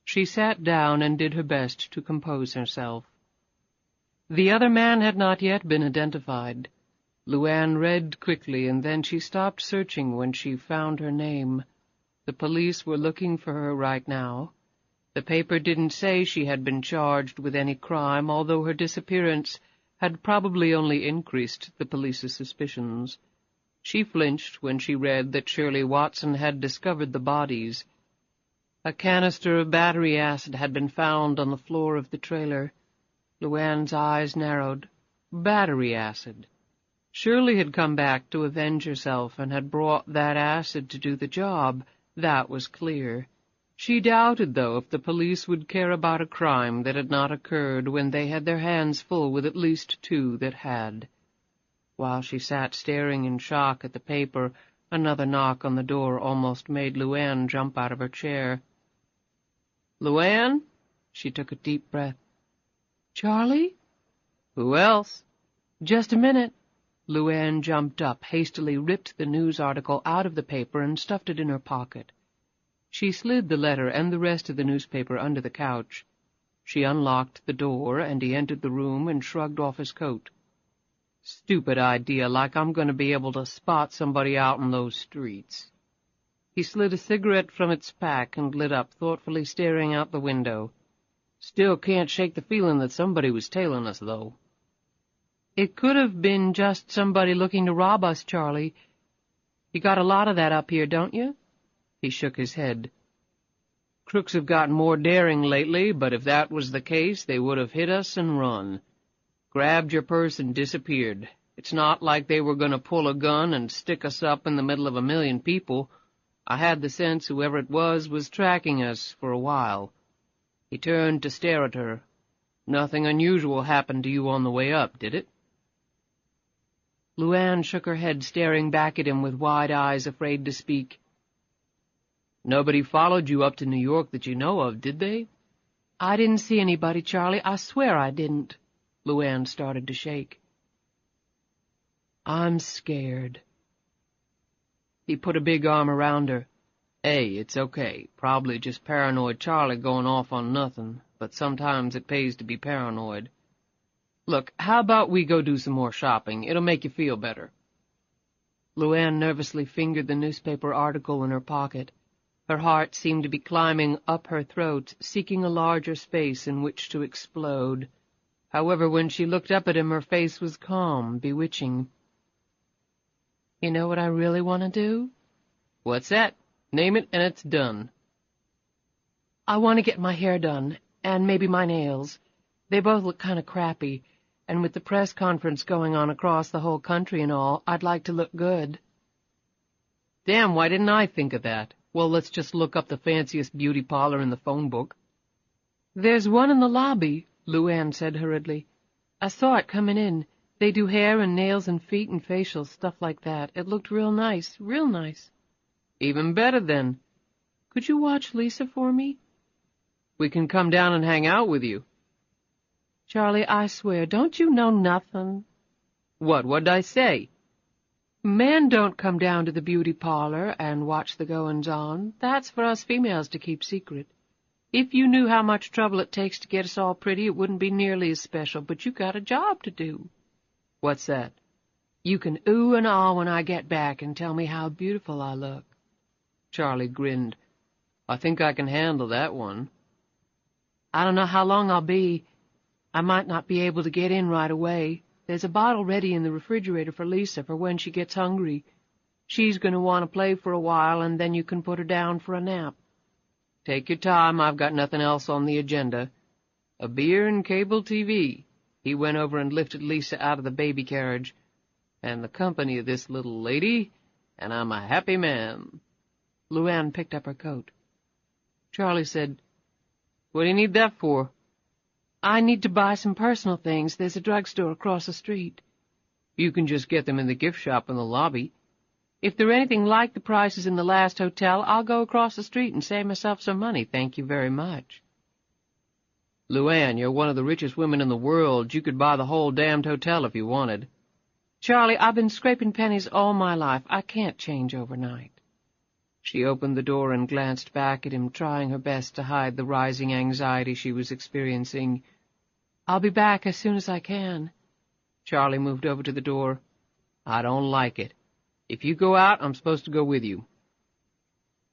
S1: She sat down and did her best to compose herself. The other man had not yet been identified. LuAnn read quickly, and then she stopped searching when she found her name. The police were looking for her right now. The paper didn't say she had been charged with any crime, although her disappearance had probably only increased the police's suspicions. She flinched when she read that Shirley Watson had discovered the bodies. A canister of battery acid had been found on the floor of the trailer. LuAnn's eyes narrowed. Battery acid. Shirley had come back to avenge herself and had brought that acid to do the job. That was clear. She doubted, though, if the police would care about a crime that had not occurred when they had their hands full with at least 2 that had. While she sat staring in shock at the paper, another knock on the door almost made LuAnn jump out of her chair. "LuAnn?" She took a deep breath. "Charlie?" "Who else?" "Just a minute." LuAnn jumped up, hastily ripped the news article out of the paper and stuffed it in her pocket. She slid the letter and the rest of the newspaper under the couch. She unlocked the door, and he entered the room and shrugged off his coat. "Stupid idea, like I'm going to be able to spot somebody out in those streets." He slid a cigarette from its pack and lit up, thoughtfully staring out the window. "Still can't shake the feeling that somebody was tailing us, though." "It could have been just somebody looking to rob us, Charlie. You got a lot of that up here, don't you?" He shook his head. "Crooks have gotten more daring lately, but if that was the case, they would have hit us and run. Grabbed your purse and disappeared. It's not like they were going to pull a gun and stick us up in the middle of 1,000,000 people. I had the sense whoever it was tracking us for a while." He turned to stare at her. "Nothing unusual happened to you on the way up, did it?" LuAnn shook her head, staring back at him with wide eyes, afraid to speak. "Nobody followed you up to New York that you know of, did they?" "I didn't see anybody, Charlie. I swear I didn't." LuAnn started to shake. "I'm scared." He put a big arm around her. "Hey, it's okay. Probably just paranoid Charlie going off on nothing, but sometimes it pays to be paranoid. Look, how about we go do some more shopping? It'll make you feel better." LuAnn nervously fingered the newspaper article in her pocket. Her heart seemed to be climbing up her throat, seeking a larger space in which to explode. However, when she looked up at him, her face was calm, bewitching. "You know what I really want to do?" "What's that? Name it and it's done." "I want to get my hair done, and maybe my nails. They both look kind of crappy, and with the press conference going on across the whole country and all, I'd like to look good." "Damn, why didn't I think of that? Well, let's just look up the fanciest beauty parlor in the phone book." "There's one in the lobby," LuAnn said hurriedly. "I saw it coming in. They do hair and nails and feet and facials, stuff like that. It looked real nice, real nice." "Even better, then." "Could you watch Lisa for me?" "We can come down and hang out with you." "Charlie, I swear, don't you know nothing?" What'd I say?" "Men don't come down to the beauty parlor and watch the goings-on. That's for us females to keep secret. If you knew how much trouble it takes to get us all pretty, it wouldn't be nearly as special, but you got a job to do." "What's that?" "You can ooh and ah when I get back and tell me how beautiful I look." Charlie grinned. "I think I can handle that one." "I don't know how long I'll be. I might not be able to get in right away. There's a bottle ready in the refrigerator for Lisa for when she gets hungry. She's going to want to play for a while, and then you can put her down for a nap." "Take your time. I've got nothing else on the agenda. A beer and cable TV." He went over and lifted Lisa out of the baby carriage. "And the company of this little lady, and I'm a happy man." LuAnn picked up her coat. Charlie said, "What do you need that for?" "I need to buy some personal things. There's a drugstore across the street." "You can just get them in the gift shop in the lobby." "If they're anything like the prices in the last hotel, I'll go across the street and save myself some money. Thank you very much." "LuAnn, you're one of the richest women in the world. You could buy the whole damned hotel if you wanted." "Charlie, I've been scraping pennies all my life. I can't change overnight." She opened the door and glanced back at him, trying her best to hide the rising anxiety she was experiencing. "I'll be back as soon as I can." Charlie moved over to the door. "I don't like it. If you go out, I'm supposed to go with you."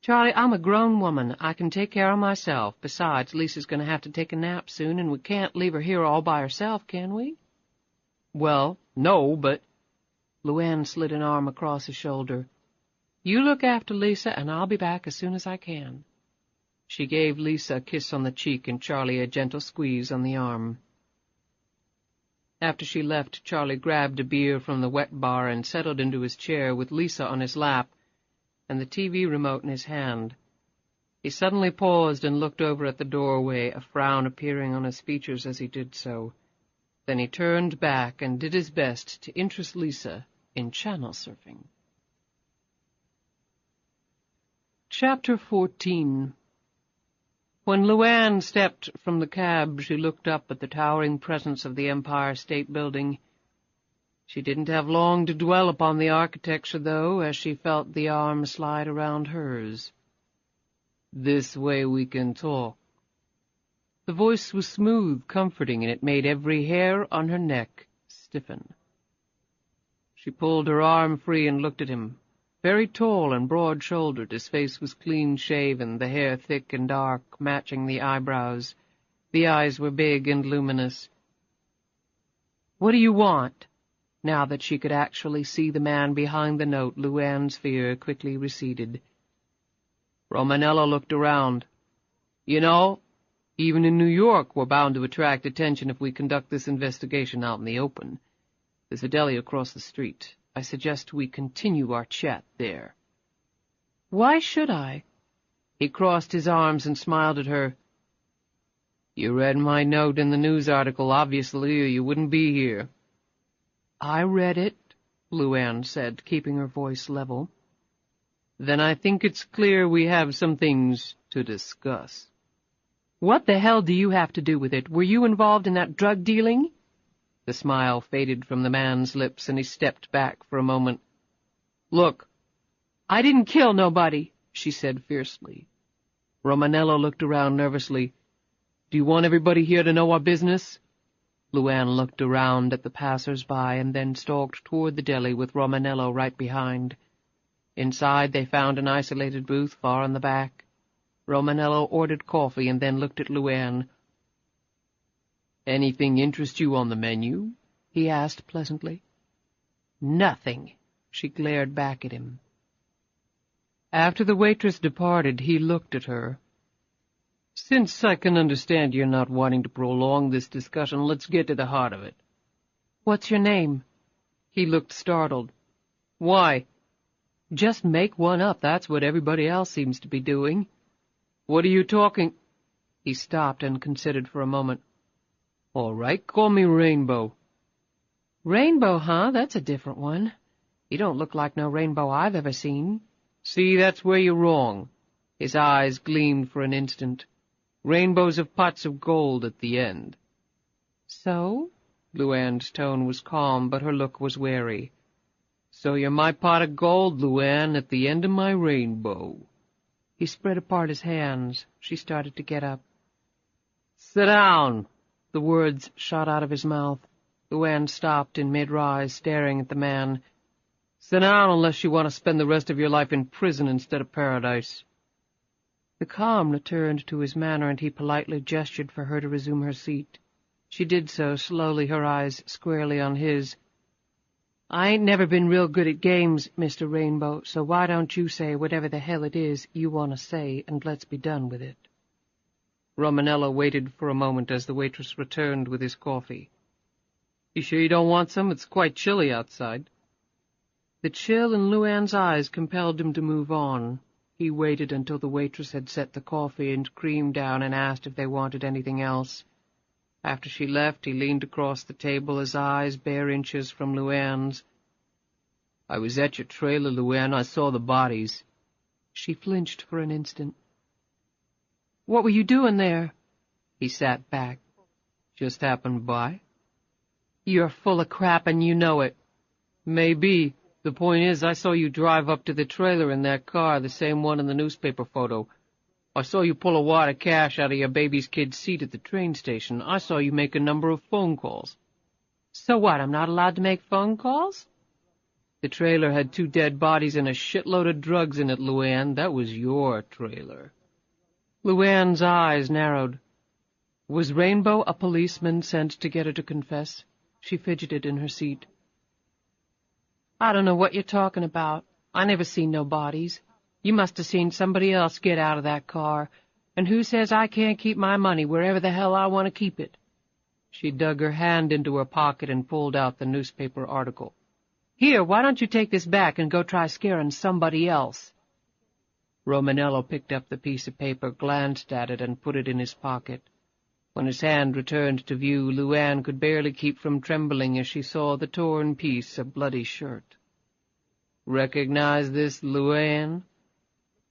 S1: "Charlie, I'm a grown woman. I can take care of myself. Besides, Lisa's going to have to take a nap soon, and we can't leave her here all by herself, can we?" "Well, no, but—" LuAnn slid an arm across his shoulder. "You look after Lisa, and I'll be back as soon as I can." She gave Lisa a kiss on the cheek and Charlie a gentle squeeze on the arm. After she left, Charlie grabbed a beer from the wet bar and settled into his chair with Lisa on his lap and the TV remote in his hand. He suddenly paused and looked over at the doorway, a frown appearing on his features as he did so. Then he turned back and did his best to interest Lisa in channel surfing. Chapter 14. When LuAnn stepped from the cab, she looked up at the towering presence of the Empire State Building. She didn't have long to dwell upon the architecture, though, as she felt the arm slide around hers. "This way we can talk." The voice was smooth, comforting, and it made every hair on her neck stiffen. She pulled her arm free and looked at him. Very tall and broad-shouldered, his face was clean-shaven, the hair thick and dark, matching the eyebrows. The eyes were big and luminous. "What do you want?" Now that she could actually see the man behind the note, LuAnn's fear quickly receded. Romanello looked around. "You know, even in New York we're bound to attract attention if we conduct this investigation out in the open. There's a deli across the street. I suggest we continue our chat there." "Why should I?" He crossed his arms and smiled at her. "You read my note in the news article, obviously, or you wouldn't be here." "I read it," LuAnn said, keeping her voice level. "Then I think it's clear we have some things to discuss." "What the hell do you have to do with it? Were you involved in that drug dealing?" The smile faded from the man's lips, and he stepped back for a moment. "Look." "I didn't kill nobody," she said fiercely. Romanello looked around nervously. "Do you want everybody here to know our business?" LuAnn looked around at the passers-by and then stalked toward the deli with Romanello right behind. Inside they found an isolated booth far in the back. Romanello ordered coffee and then looked at LuAnn. "Anything interest you on the menu?" he asked pleasantly. "Nothing." She glared back at him. After the waitress departed, he looked at her. "Since I can understand you're not wanting to prolong this discussion, let's get to the heart of it." "What's your name?" He looked startled. "Why?" "Just make one up. That's what everybody else seems to be doing." "What are you talking—" He stopped and considered for a moment. "All right, call me Rainbow." "Rainbow, huh? That's a different one. You don't look like no rainbow I've ever seen." "See, that's where you're wrong." His eyes gleamed for an instant. "Rainbows have pots of gold at the end." "So?" LuAnn's tone was calm, but her look was wary. "So you're my pot of gold, LuAnn, at the end of my rainbow." He spread apart his hands. She started to get up. "Sit down." The words shot out of his mouth. LuAnn stopped in mid-rise, staring at the man. "Sit down unless you want to spend the rest of your life in prison instead of paradise." The calm returned to his manner, and he politely gestured for her to resume her seat. She did so, slowly, her eyes squarely on his. "I ain't never been real good at games, Mr. Rainbow, so why don't you say whatever the hell it is you want to say, and let's be done with it." Romanello waited for a moment as the waitress returned with his coffee. "You sure you don't want some? It's quite chilly outside." The chill in LuAnn's eyes compelled him to move on. He waited until the waitress had set the coffee and cream down and asked if they wanted anything else. After she left, he leaned across the table, his eyes bare inches from LuAnn's. "I was at your trailer, LuAnn. I saw the bodies." She flinched for an instant. "What were you doing there?" He sat back. "Just happened by." "You're full of crap, and you know it." "Maybe. The point is, I saw you drive up to the trailer in that car, the same one in the newspaper photo. I saw you pull a wad of cash out of your baby's kid's seat at the train station. I saw you make a number of phone calls." "So what, I'm not allowed to make phone calls?" "The trailer had 2 dead bodies and a shitload of drugs in it, LuAnn. That was your trailer." LuAnn's eyes narrowed. Was Rainbow a policeman sent to get her to confess? She fidgeted in her seat. "I don't know what you're talking about. I never seen no bodies. You must have seen somebody else get out of that car. And who says I can't keep my money wherever the hell I want to keep it?" She dug her hand into her pocket and pulled out the newspaper article. "Here, why don't you take this back and go try scaring somebody else?" Romanello picked up the piece of paper, glanced at it, and put it in his pocket. When his hand returned to view, LuAnn could barely keep from trembling as she saw the torn piece of bloody shirt. "Recognize this, LuAnn?"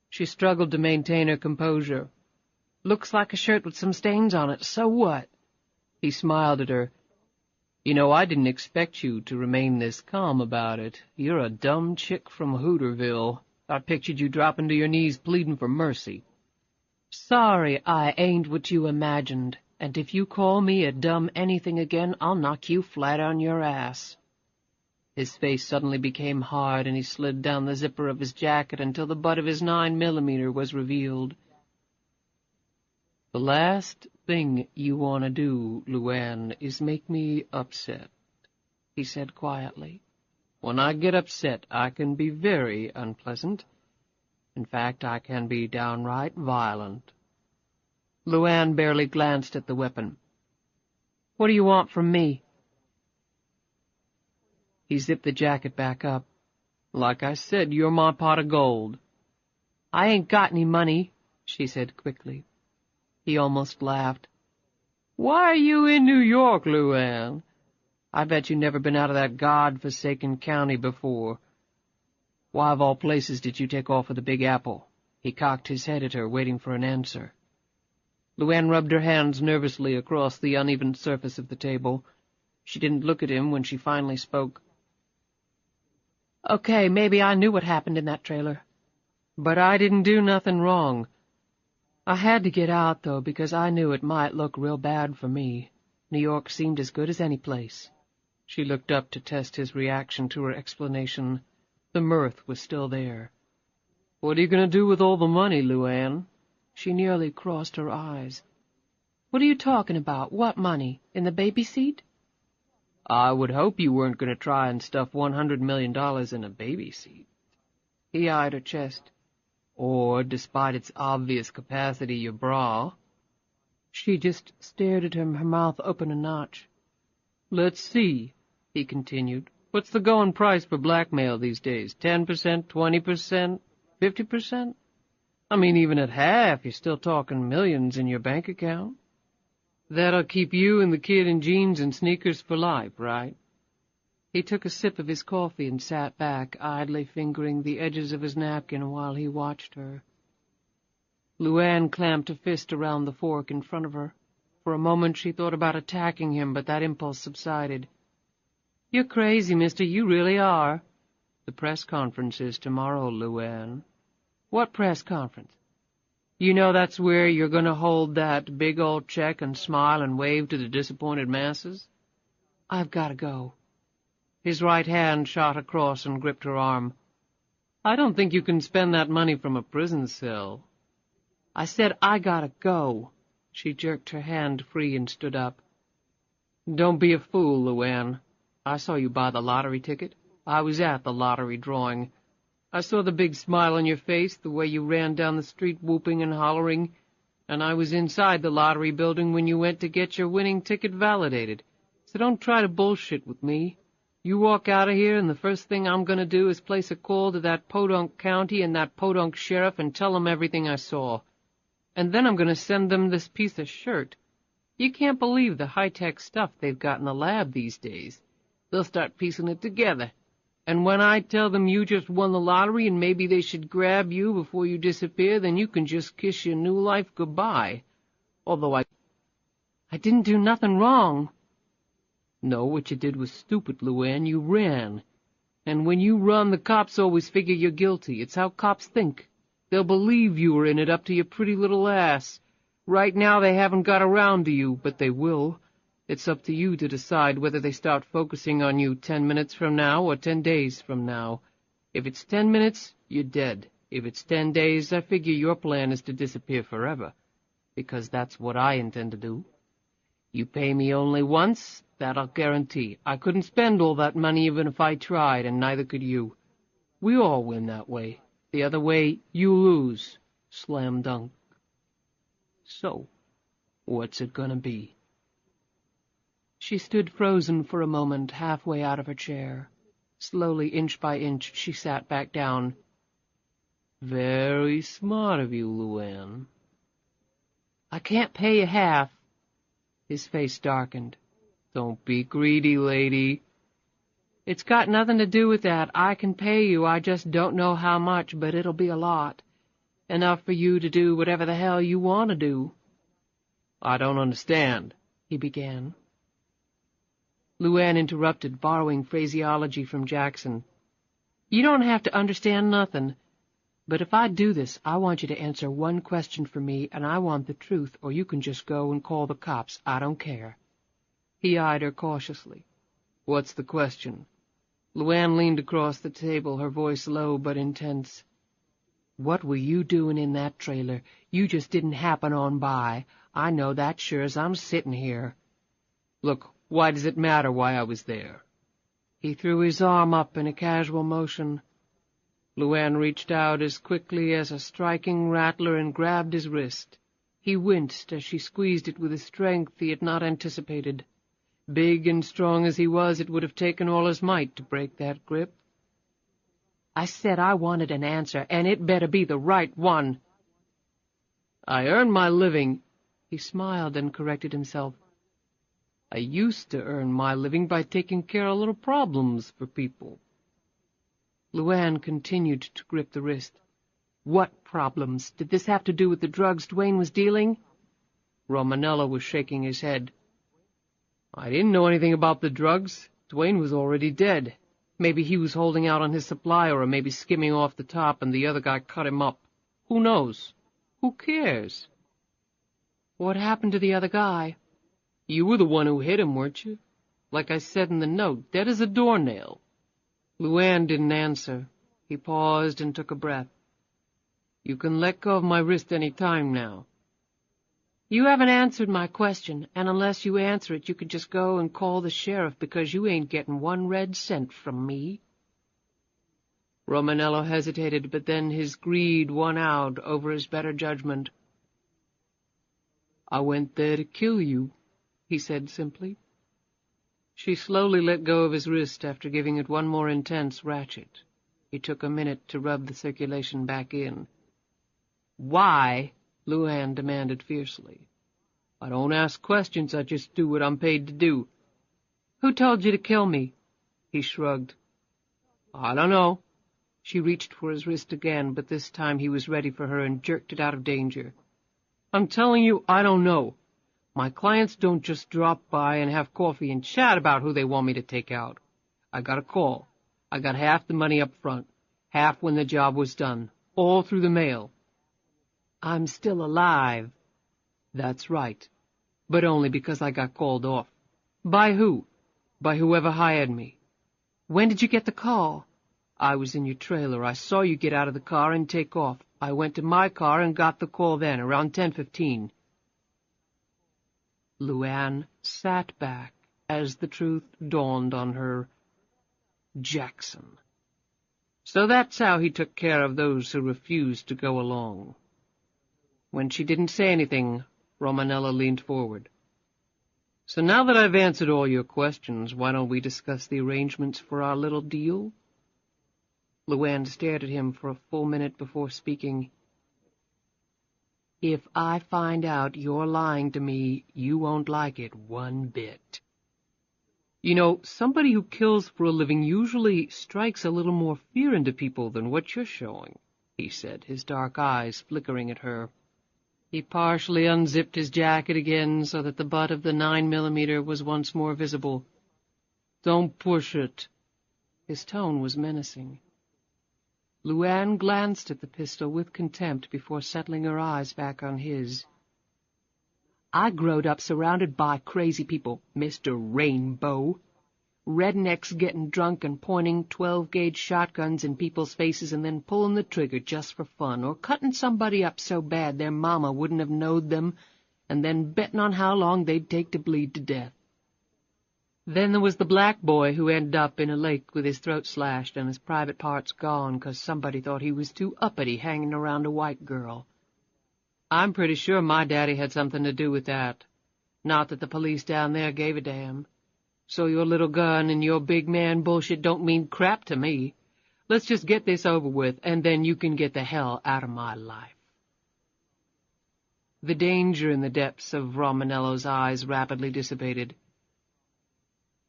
S1: She struggled to maintain her composure. Looks like a shirt with some stains on it. So what? He smiled at her. You know, I didn't expect you to remain this calm about it. You're a dumb chick from Hooterville. I pictured you dropping to your knees pleading for mercy. Sorry I ain't what you imagined, and if you call me a dumb anything again, I'll knock you flat on your ass. His face suddenly became hard, and he slid down the zipper of his jacket until the butt of his 9mm was revealed. The last thing you want to do, LuAnn, is make me upset, he said quietly. When I get upset, I can be very unpleasant. In fact, I can be downright violent. LuAnn barely glanced at the weapon. What do you want from me? He zipped the jacket back up. Like I said, you're my pot of gold. I ain't got any money, she said quickly. He almost laughed. Why are you in New York, LuAnn? I bet you never been out of that God-forsaken county before. Why, of all places, did you take off for the Big Apple? He cocked his head at her, waiting for an answer. LuAnn rubbed her hands nervously across the uneven surface of the table. She didn't look at him when she finally spoke. Okay, maybe I knew what happened in that trailer. But I didn't do nothing wrong. I had to get out, though, because I knew it might look real bad for me. New York seemed as good as any place. She looked up to test his reaction to her explanation. The mirth was still there. What are you going to do with all the money, LuAnn? She nearly crossed her eyes. What are you talking about? What money? In the baby seat? I would hope you weren't going to try and stuff $100 million in a baby seat. He eyed her chest. Or, despite its obvious capacity, your bra. She just stared at him, her mouth open a notch. Let's see, he continued. What's the going price for blackmail these days? 10%, 20%, 50%? I mean, even at half, you're still talking millions in your bank account. That'll keep you and the kid in jeans and sneakers for life, right? He took a sip of his coffee and sat back, idly fingering the edges of his napkin while he watched her. LuAnn clamped a fist around the fork in front of her. For a moment she thought about attacking him, but that impulse subsided. You're crazy, mister, you really are. The press conference is tomorrow, LuAnn. What press conference? You know that's where you're going to hold that big old check and smile and wave to the disappointed masses? I've got to go. His right hand shot across and gripped her arm. I don't think you can spend that money from a prison cell. I said I gotta go. She jerked her hand free and stood up. Don't be a fool, LuAnn. I saw you buy the lottery ticket. I was at the lottery drawing. I saw the big smile on your face, the way you ran down the street whooping and hollering, and I was inside the lottery building when you went to get your winning ticket validated. So don't try to bullshit with me. You walk out of here, and the first thing I'm going to do is place a call to that podunk county and that podunk sheriff and tell them everything I saw. And then I'm going to send them this piece of shirt. You can't believe the high-tech stuff they've got in the lab these days. They'll start piecing it together. And when I tell them you just won the lottery and maybe they should grab you before you disappear, then you can just kiss your new life goodbye. Although I didn't do nothing wrong. No, what you did was stupid, LuAnn. You ran. And when you run, the cops always figure you're guilty. It's how cops think. They'll believe you were in it up to your pretty little ass. Right now they haven't got around to you, but they will. It's up to you to decide whether they start focusing on you 10 minutes from now or 10 days from now. If it's 10 minutes, you're dead. If it's 10 days, I figure your plan is to disappear forever, because that's what I intend to do. You pay me only once, that I'll guarantee. I couldn't spend all that money even if I tried, and neither could you. We all win that way. The other way, you lose. Slam dunk. So, what's it gonna be? She stood frozen for a moment, halfway out of her chair. Slowly, inch by inch, she sat back down. Very smart of you, LuAnn. I can't pay you half. His face darkened. Don't be greedy, lady. It's got nothing to do with that. I can pay you. I just don't know how much, but it'll be a lot. Enough for you to do whatever the hell you want to do."
S2: "I don't understand,"
S1: he began. LuAnn interrupted, borrowing phraseology from Jackson. "You don't have to understand nothing. But if I do this, I want you to answer one question for me, and I want the truth, or you can just go and call the cops. I don't care." He eyed her cautiously.
S2: "What's the question?"
S1: LuAnn leaned across the table, her voice low but intense. "What were you doing in that trailer? You just didn't happen on by. I know that sure as I'm sitting here."
S2: "Look, why does it matter why I was there?"
S1: He threw his arm up in a casual motion. LuAnn reached out as quickly as a striking rattler and grabbed his wrist. He winced as she squeezed it with a strength he had not anticipated. Big and strong as he was, it would have taken all his might to break that grip. "I said I wanted an answer, and it better be the right one."
S2: "I earn my living—"
S1: He smiled and corrected himself.
S2: "I used to earn my living by taking care of little problems for people."
S1: LuAnn continued to grip the wrist. "What problems? Did this have to do with the drugs Dwayne was dealing?"
S2: Romanello was shaking his head. "I didn't know anything about the drugs. Dwayne was already dead. Maybe he was holding out on his supply, or maybe skimming off the top, and the other guy cut him up. Who knows? Who cares?"
S1: "What happened to the other guy?"
S2: "You were the one who hit him, weren't you? Like I said in the note, dead as a doornail."
S1: LuAnn didn't answer. He paused and took a breath.
S2: "You can let go of my wrist any time now."
S1: "You haven't answered my question, and unless you answer it, you could just go and call the sheriff, because you ain't getting 1 red cent from me." Romanello hesitated, but then his greed won out over his better judgment.
S2: "I went there to kill you," he said simply.
S1: She slowly let go of his wrist after giving it one more intense ratchet. He took a minute to rub the circulation back in.
S2: "Why?"
S1: LuAnn demanded fiercely.
S2: "I don't ask questions, I just do what I'm paid to do."
S1: "Who told you to kill me?"
S2: He shrugged. "I don't know."
S1: She reached for his wrist again, but this time he was ready for her and jerked it out of danger.
S2: "I'm telling you, I don't know. My clients don't just drop by and have coffee and chat about who they want me to take out. I got a call. I got half the money up front, half when the job was done, all through the mail."
S1: "I'm still alive."
S2: "That's right, but only because I got called off." "By who?" "By whoever hired me."
S1: "When did you get the call?"
S2: "I was in your trailer. I saw you get out of the car and take off. I went to my car and got the call then, around 10:15.
S1: LuAnn sat back as the truth dawned on her.
S2: Jackson. So that's how he took care of those who refused to go along. When she didn't say anything, Romanello leaned forward. "So now that I've answered all your questions, why don't we discuss the arrangements for our little deal?"
S1: LuAnn stared at him for a full minute before speaking. "If I find out you're lying to me, you won't like it one bit."
S2: "You know, somebody who kills for a living usually strikes a little more fear into people than what you're showing," he said, his dark eyes flickering at her.
S1: He partially unzipped his jacket again so that the butt of the 9mm was once more visible.
S2: "Don't push it."
S1: His tone was menacing. LuAnn glanced at the pistol with contempt before settling her eyes back on his. "I growed up surrounded by crazy people, Mr. Rainbow. Rednecks getting drunk and pointing 12-gauge shotguns in people's faces and then pulling the trigger just for fun, or cutting somebody up so bad their mama wouldn't have knowed them, and then betting on how long they'd take to bleed to death. Then there was the black boy who ended up in a lake with his throat slashed and his private parts gone 'cause somebody thought he was too uppity hanging around a white girl. I'm pretty sure my daddy had something to do with that. Not that the police down there gave a damn. So your little gun and your big man bullshit don't mean crap to me. Let's just get this over with, and then you can get the hell out of my life." The danger in the depths of Romanello's eyes rapidly dissipated.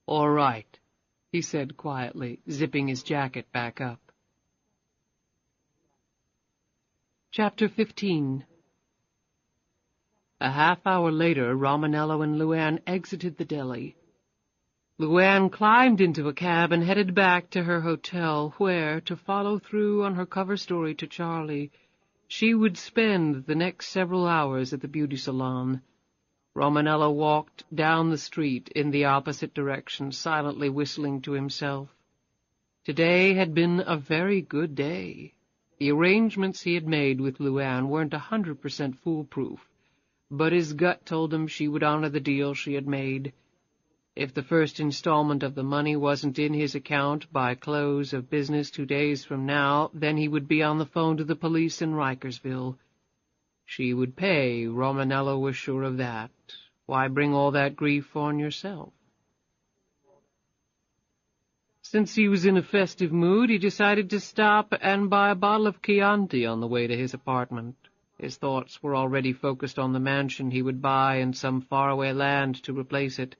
S2: "All right,"
S1: he said quietly, zipping his jacket back up. Chapter 15. A half-hour later, Romanello and LuAnn exited the deli. LuAnn climbed into a cab and headed back to her hotel, where, to follow through on her cover story to Charlie, she would spend the next several hours at the beauty salon. Romanello walked down the street in the opposite direction, silently whistling to himself. Today had been a very good day. The arrangements he had made with LuAnn weren't 100% foolproof, but his gut told him she would honor the deal she had made. If the first installment of the money wasn't in his account by close of business 2 days from now, then he would be on the phone to the police in Rikersville. She would pay, Romanello was sure of that. Why bring all that grief on yourself? Since he was in a festive mood, he decided to stop and buy a bottle of Chianti on the way to his apartment. His thoughts were already focused on the mansion he would buy in some faraway land to replace it.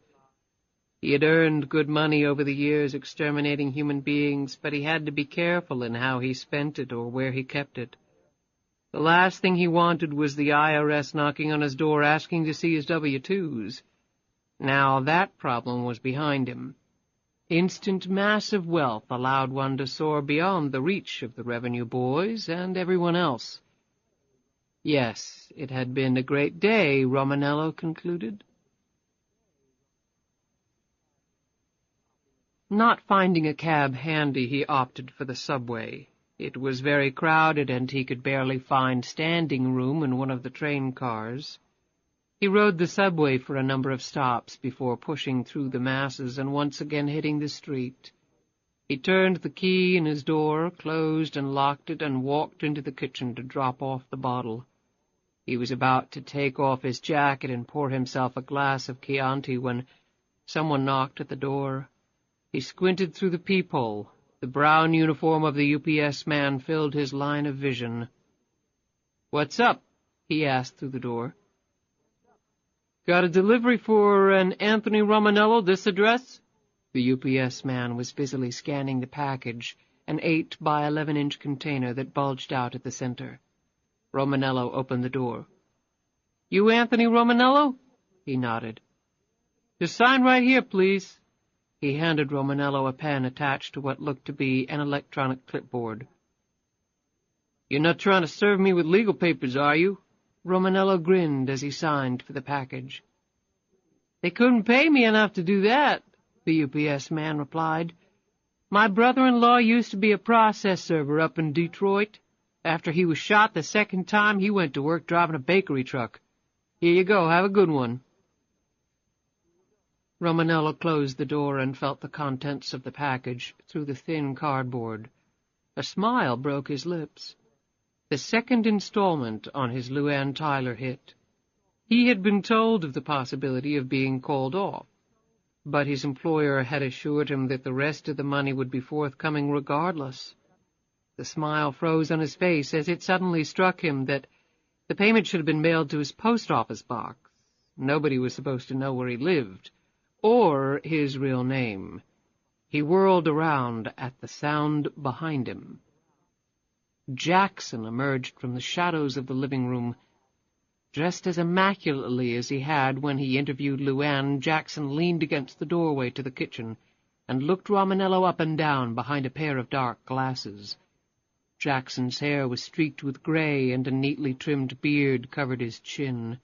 S1: He had earned good money over the years exterminating human beings, but he had to be careful in how he spent it or where he kept it. The last thing he wanted was the IRS knocking on his door asking to see his W-2s. Now that problem was behind him. Instant massive wealth allowed one to soar beyond the reach of the revenue boys and everyone else. Yes, it had been a great day, Romanello concluded. Not finding a cab handy, he opted for the subway. It was very crowded, and he could barely find standing room in one of the train cars. He rode the subway for a number of stops before pushing through the masses and once again hitting the street. He turned the key in his door, closed and locked it, and walked into the kitchen to drop off the bottle. He was about to take off his jacket and pour himself a glass of Chianti when someone knocked at the door. He squinted through the peephole. The brown uniform of the UPS man filled his line of vision. "What's up?" he asked through the door. "Got a delivery for an Anthony Romanello, this address?" The UPS man was busily scanning the package, an 8 by 11-inch container that bulged out at the center. Romanello opened the door. "You Anthony Romanello?" He nodded. "Just sign right here, please." He handed Romanello a pen attached to what looked to be an electronic clipboard. "You're not trying to serve me with legal papers, are you?" Romanello grinned as he signed for the package. "They couldn't pay me enough to do that," the UPS man replied. "My brother-in-law used to be a process server up in Detroit. After he was shot the second time, he went to work driving a bakery truck. Here you go, have a good one." Romanello closed the door and felt the contents of the package through the thin cardboard. A smile broke his lips. The second installment on his LuAnn Tyler hit. He had been told of the possibility of being called off, but his employer had assured him that the rest of the money would be forthcoming regardless. The smile froze on his face as it suddenly struck him that the payment should have been mailed to his post office box. Nobody was supposed to know where he lived, or his real name. He whirled around at the sound behind him. Jackson emerged from the shadows of the living room. Dressed as immaculately as he had when he interviewed LuAnn, Jackson leaned against the doorway to the kitchen and looked Romanello up and down behind a pair of dark glasses. Jackson's hair was streaked with gray, and a neatly trimmed beard covered his chin.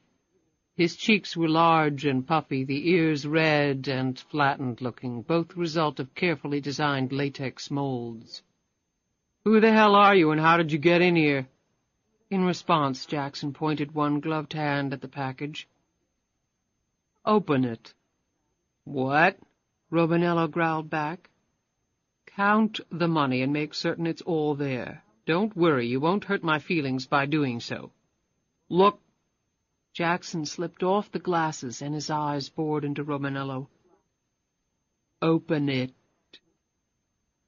S1: His cheeks were large and puffy, the ears red and flattened-looking, both the result of carefully designed latex molds. "Who the hell are you, and how did you get in here?" In response, Jackson pointed one gloved hand at the package. "Open it." "What?" Romanello growled back. "Count the money and make certain it's all there. Don't worry, you won't hurt my feelings by doing so." "Look." Jackson slipped off the glasses, and his eyes bored into Romanello. "Open it."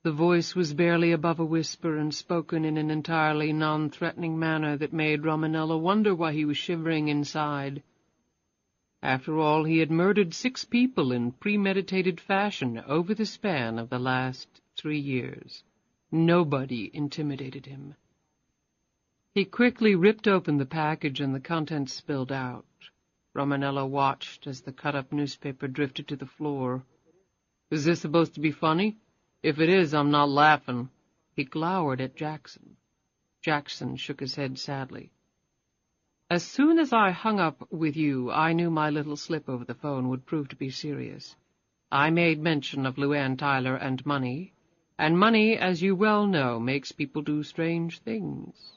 S1: The voice was barely above a whisper and spoken in an entirely non-threatening manner that made Romanello wonder why he was shivering inside. After all, he had murdered 6 people in premeditated fashion over the span of the last 3 years. Nobody intimidated him. He quickly ripped open the package and the contents spilled out. Romanello watched as the cut-up newspaper drifted to the floor. "Is this supposed to be funny? If it is, I'm not laughing." He glowered at Jackson. Jackson shook his head sadly. "As soon as I hung up with you, I knew my little slip over the phone would prove to be serious. I made mention of LuAnn Tyler and money as you well know, makes people do strange things."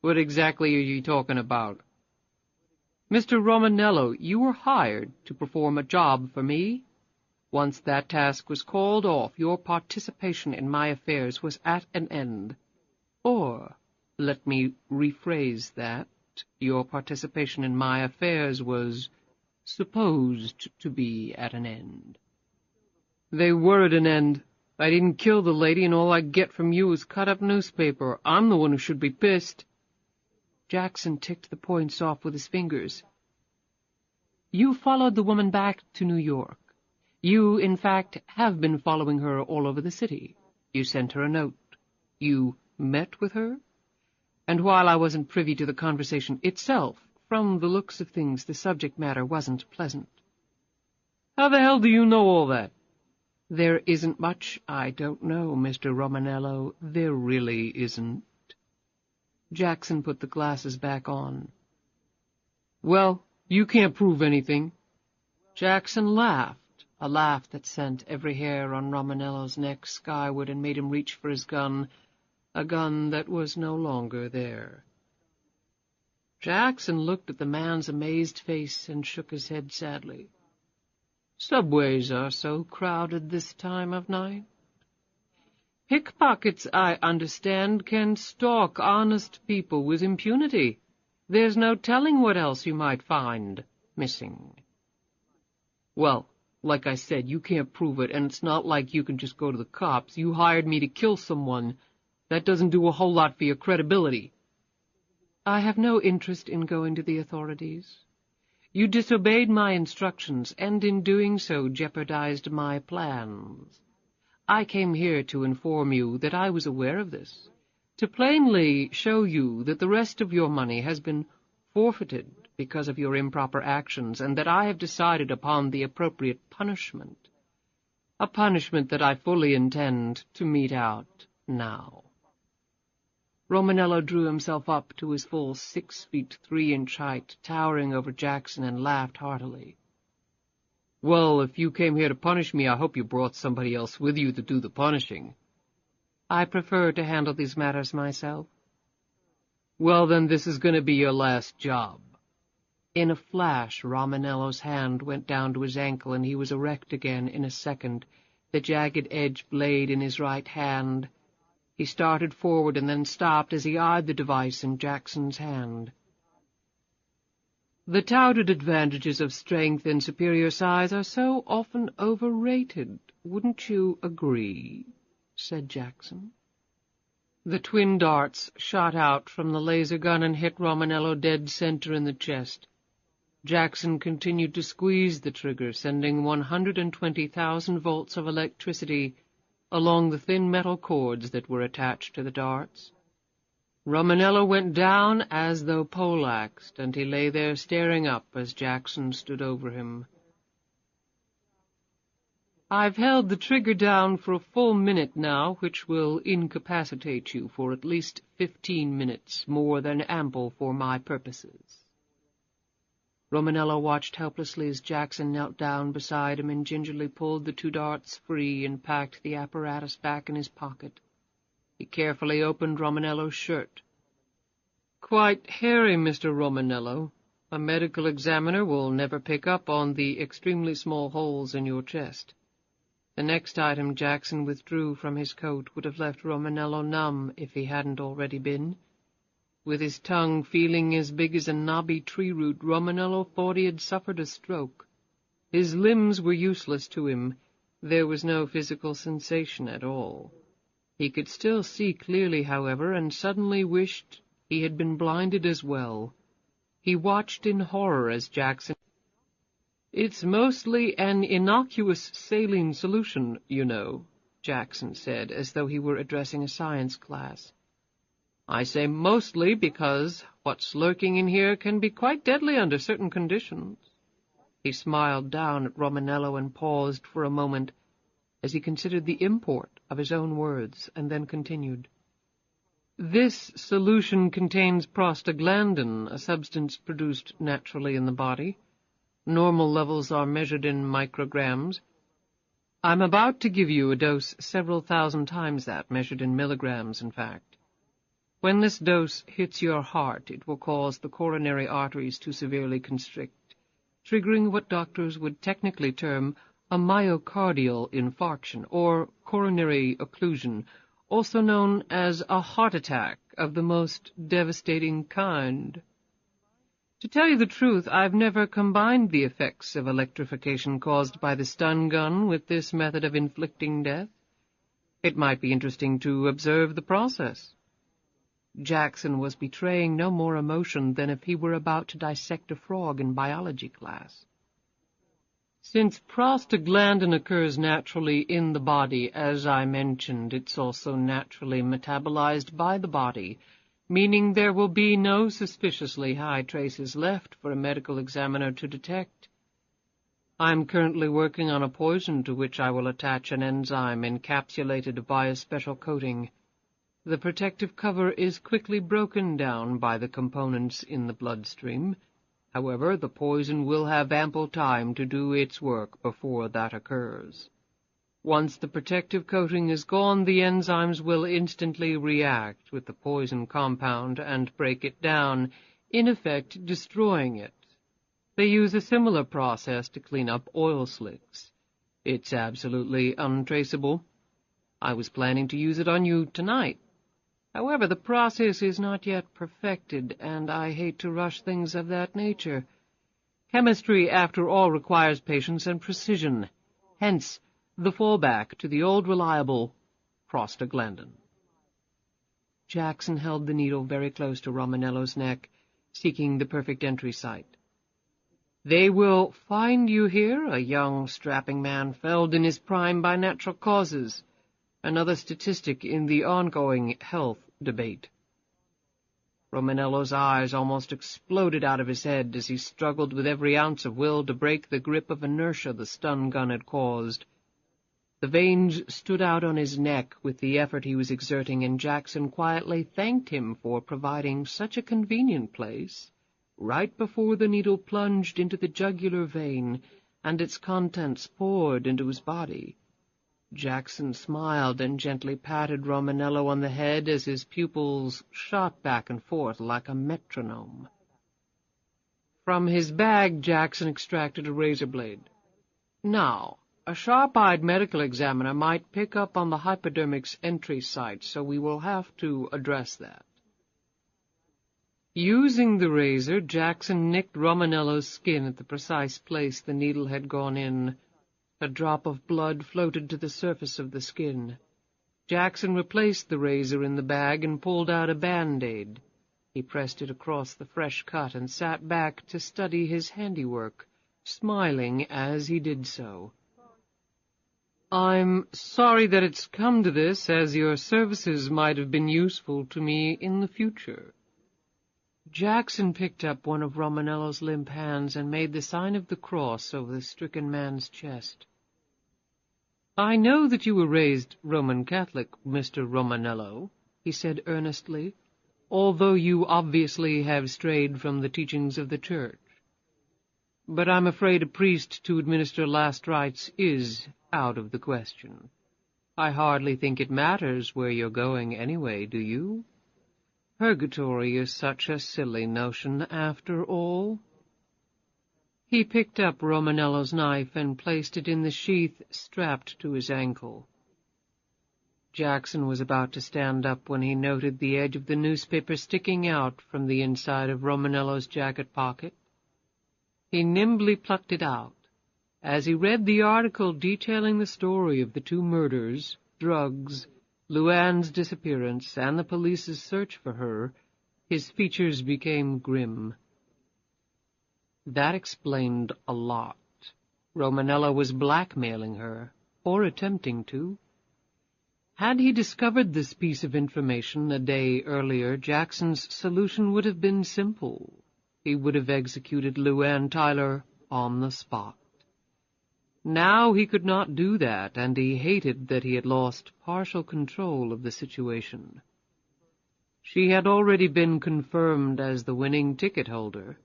S1: "What exactly are you talking about?" "Mr. Romanello, you were hired to perform a job for me. Once that task was called off, your participation in my affairs was at an end. Or, let me rephrase that, your participation in my affairs was supposed to be at an end." "They were at an end. I didn't kill the lady, and all I get from you is cut-up newspaper. I'm the one who should be pissed." Jackson ticked the points off with his fingers. "You followed the woman back to New York. You, in fact, have been following her all over the city. You sent her a note. You met with her. And while I wasn't privy to the conversation itself, from the looks of things the subject matter wasn't pleasant." "How the hell do you know all that?" "There isn't much I don't know, Mr. Romanello. There really isn't." Jackson put the glasses back on. "Well, you can't prove anything." Jackson laughed, a laugh that sent every hair on Romanello's neck skyward and made him reach for his gun, a gun that was no longer there. Jackson looked at the man's amazed face and shook his head sadly. "Subways are so crowded this time of night. Pickpockets, I understand, can stalk honest people with impunity. There's no telling what else you might find missing." "Well, like I said, you can't prove it, and it's not like you can just go to the cops. You hired me to kill someone. That doesn't do a whole lot for your credibility." "I have no interest in going to the authorities. You disobeyed my instructions, and in doing so jeopardized my plans. I came here to inform you that I was aware of this, to plainly show you that the rest of your money has been forfeited because of your improper actions, and that I have decided upon the appropriate punishment, a punishment that I fully intend to mete out now." Romanello drew himself up to his full 6'3" height, towering over Jackson, and laughed heartily. "Well, if you came here to punish me, I hope you brought somebody else with you to do the punishing." "I prefer to handle these matters myself." "Well, then this is going to be your last job." In a flash, Romanello's hand went down to his ankle, and he was erect again in a second, the jagged-edged blade in his right hand. He started forward and then stopped as he eyed the device in Jackson's hand. "The touted advantages of strength and superior size are so often overrated, wouldn't you agree?" said Jackson. The twin darts shot out from the laser gun and hit Romanello dead center in the chest. Jackson continued to squeeze the trigger, sending 120,000 volts of electricity along the thin metal cords that were attached to the darts. Romanello went down as though poleaxed, and he lay there staring up as Jackson stood over him. "I've held the trigger down for a full minute now, which will incapacitate you for at least 15 minutes, more than ample for my purposes." Romanello watched helplessly as Jackson knelt down beside him and gingerly pulled the 2 darts free and packed the apparatus back in his pocket. He carefully opened Romanello's shirt. "Quite hairy, Mr. Romanello. A medical examiner will never pick up on the extremely small holes in your chest." The next item Jackson withdrew from his coat would have left Romanello numb if he hadn't already been. With his tongue feeling as big as a knobby tree root, Romanello thought he had suffered a stroke. His limbs were useless to him. There was no physical sensation at all. He could still see clearly, however, and suddenly wished he had been blinded as well. He watched in horror as Jackson— "It's mostly an innocuous saline solution, you know," Jackson said, as though he were addressing a science class. I say mostly because what's lurking in here can be quite deadly under certain conditions. He smiled down at Romanello and paused for a moment as he considered the import of his own words, and then continued. This solution contains prostaglandin, a substance produced naturally in the body. Normal levels are measured in micrograms. I'm about to give you a dose several thousand times that, measured in milligrams, in fact. When this dose hits your heart, it will cause the coronary arteries to severely constrict, triggering what doctors would technically term a myocardial infarction, or coronary occlusion, also known as a heart attack of the most devastating kind. To tell you the truth, I've never combined the effects of electrification caused by the stun gun with this method of inflicting death. It might be interesting to observe the process. Jackson was betraying no more emotion than if he were about to dissect a frog in biology class. Since prostaglandin occurs naturally in the body, as I mentioned, it's also naturally metabolized by the body, meaning there will be no suspiciously high traces left for a medical examiner to detect. I'm currently working on a poison to which I will attach an enzyme encapsulated by a special coating. The protective cover is quickly broken down by the components in the bloodstream. However, the poison will have ample time to do its work before that occurs. Once the protective coating is gone, the enzymes will instantly react with the poison compound and break it down, in effect destroying it. They use a similar process to clean up oil slicks. It's absolutely untraceable. I was planning to use it on you tonight. However, the process is not yet perfected, and I hate to rush things of that nature. Chemistry, after all, requires patience and precision. Hence, the fallback to the old reliable prostaglandin. Jackson held the needle very close to Romanello's neck, seeking the perfect entry site. They will find you here, a young, strapping man felled in his prime by natural causes, another statistic in the ongoing health debate. Romanello's eyes almost exploded out of his head as he struggled with every ounce of will to break the grip of inertia the stun gun had caused. The veins stood out on his neck with the effort he was exerting, and Jackson quietly thanked him for providing such a convenient place, right before the needle plunged into the jugular vein and its contents poured into his body. Jackson smiled and gently patted Romanello on the head as his pupils shot back and forth like a metronome. From his bag, Jackson extracted a razor blade. Now, a sharp-eyed medical examiner might pick up on the hypodermic's entry site, so we will have to address that. Using the razor, Jackson nicked Romanello's skin at the precise place the needle had gone in. A drop of blood floated to the surface of the skin. Jackson replaced the razor in the bag and pulled out a Band-Aid. He pressed it across the fresh cut and sat back to study his handiwork, smiling as he did so. I'm sorry that it's come to this, as your services might have been useful to me in the future. Jackson picked up one of Romanello's limp hands and made the sign of the cross over the stricken man's chest. I know that you were raised Roman Catholic, Mr. Romanello, he said earnestly, although you obviously have strayed from the teachings of the Church. But I'm afraid a priest to administer last rites is out of the question. I hardly think it matters where you're going anyway, do you? Purgatory is such a silly notion, after all. He picked up Romanello's knife and placed it in the sheath strapped to his ankle. Jackson was about to stand up when he noted the edge of the newspaper sticking out from the inside of Romanello's jacket pocket. He nimbly plucked it out. As he read the article detailing the story of the two murders, drugs, LuAnn's disappearance, and the police's search for her, his features became grim. That explained a lot. Romanello was blackmailing her, or attempting to. Had he discovered this piece of information a day earlier, Jackson's solution would have been simple. He would have executed LuAnn Tyler on the spot. Now he could not do that, and he hated that he had lost partial control of the situation. She had already been confirmed as the winning ticket holder.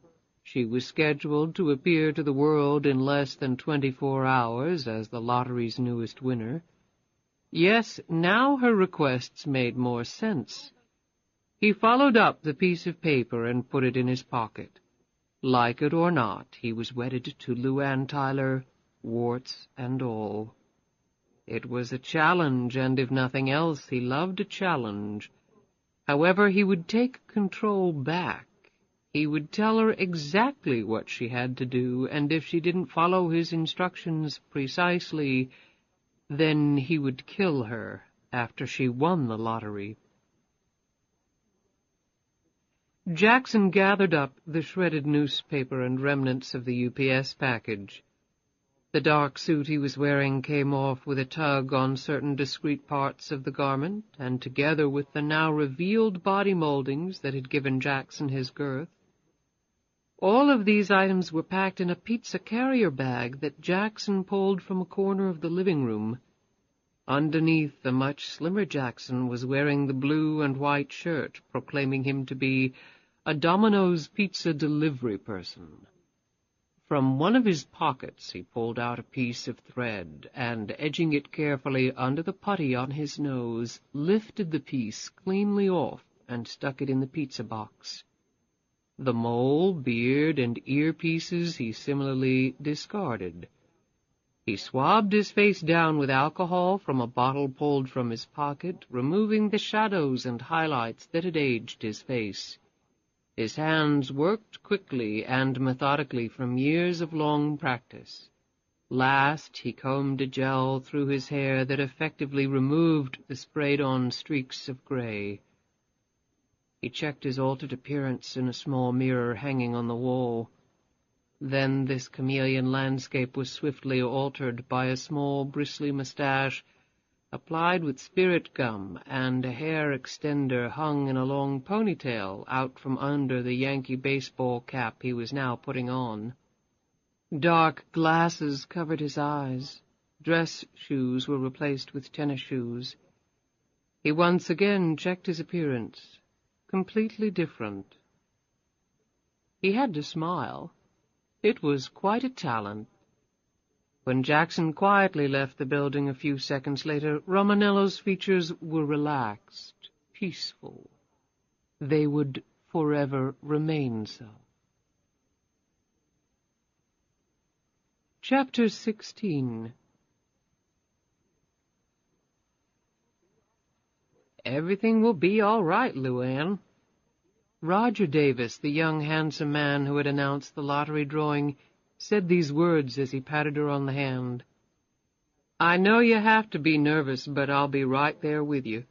S1: She was scheduled to appear to the world in less than 24 hours as the lottery's newest winner. Yes, now her requests made more sense. He followed up the piece of paper and put it in his pocket. Like it or not, he was wedded to LuAnn Tyler, warts and all. It was a challenge, and if nothing else, he loved a challenge. However, he would take control back. He would tell her exactly what she had to do, and if she didn't follow his instructions precisely, then he would kill her after she won the lottery. Jackson gathered up the shredded newspaper and remnants of the UPS package. The dark suit he was wearing came off with a tug on certain discrete parts of the garment, and together with the now revealed body moldings that had given Jackson his girth. All of these items were packed in a pizza carrier bag that Jackson pulled from a corner of the living room. Underneath, the much slimmer Jackson was wearing the blue and white shirt, proclaiming him to be a Domino's pizza delivery person. From one of his pockets he pulled out a piece of thread, and, edging it carefully under the putty on his nose, lifted the piece cleanly off and stuck it in the pizza box. The mole, beard, and earpieces he similarly discarded. He swabbed his face down with alcohol from a bottle pulled from his pocket, removing the shadows and highlights that had aged his face. His hands worked quickly and methodically from years of long practice. Last, he combed a gel through his hair that effectively removed the sprayed-on streaks of gray. He checked his altered appearance in a small mirror hanging on the wall. Then this chameleon landscape was swiftly altered by a small bristly mustache applied with spirit gum, and a hair extender hung in a long ponytail out from under the Yankee baseball cap he was now putting on. Dark glasses covered his eyes. Dress shoes were replaced with tennis shoes. He once again checked his appearance. Completely different. He had to smile. It was quite a talent. When Jackson quietly left the building a few seconds later, Romanello's features were relaxed, peaceful. They would forever remain so. Chapter 16. Everything will be all right, LuAnn. Roger Davis, the young, handsome man who had announced the lottery drawing, said these words as he patted her on the hand. I know you have to be nervous, but I'll be right there with you.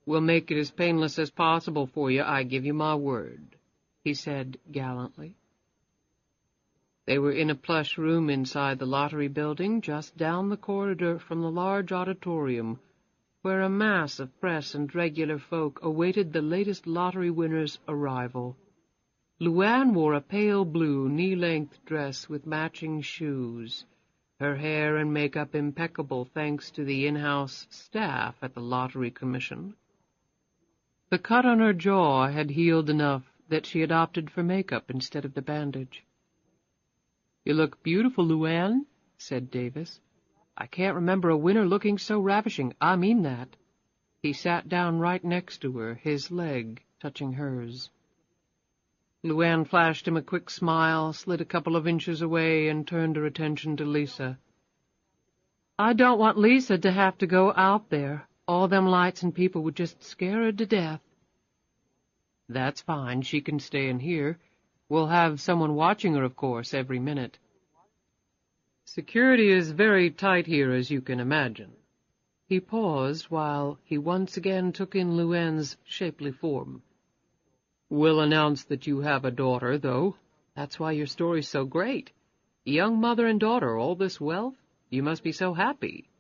S1: We'll make it as painless as possible for you, I give you my word, he said gallantly. They were in a plush room inside the lottery building, just down the corridor from the large auditorium, where a mass of press and regular folk awaited the latest lottery winner's arrival. LuAnn wore a pale blue, knee-length dress with matching shoes, her hair and makeup impeccable thanks to the in-house staff at the Lottery Commission. The cut on her jaw had healed enough that she had opted for makeup instead of the bandage. You look beautiful, LuAnn, said Davis. I can't remember a winner looking so ravishing. I mean that. He sat down right next to her, his leg touching hers. LuAnn flashed him a quick smile, slid a couple of inches away, and turned her attention to Lisa. I don't want Lisa to have to go out there. All them lights and people would just scare her to death. That's fine. She can stay in here. We'll have someone watching her, of course, every minute. Security is very tight here, as you can imagine. He paused while he once again took in LuAnn's shapely form. We'll announce that you have a daughter, though. That's why your story's so great. Young mother and daughter, all this wealth. You must be so happy.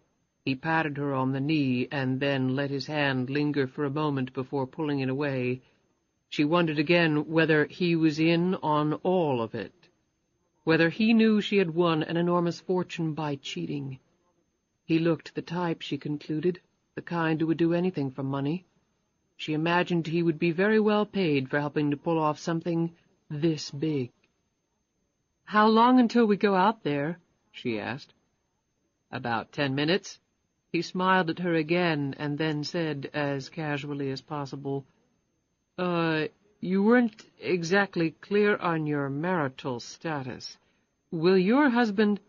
S1: He patted her on the knee and then let his hand linger for a moment before pulling it away. She wondered again whether he was in on all of it, whether he knew she had won an enormous fortune by cheating. He looked the type, she concluded, the kind who would do anything for money. She imagined he would be very well paid for helping to pull off something this big. "How long until we go out there?" she asked. "About 10 minutes. He smiled at her again and then said, as casually as possible, You weren't exactly clear on your marital status. Will your husband—"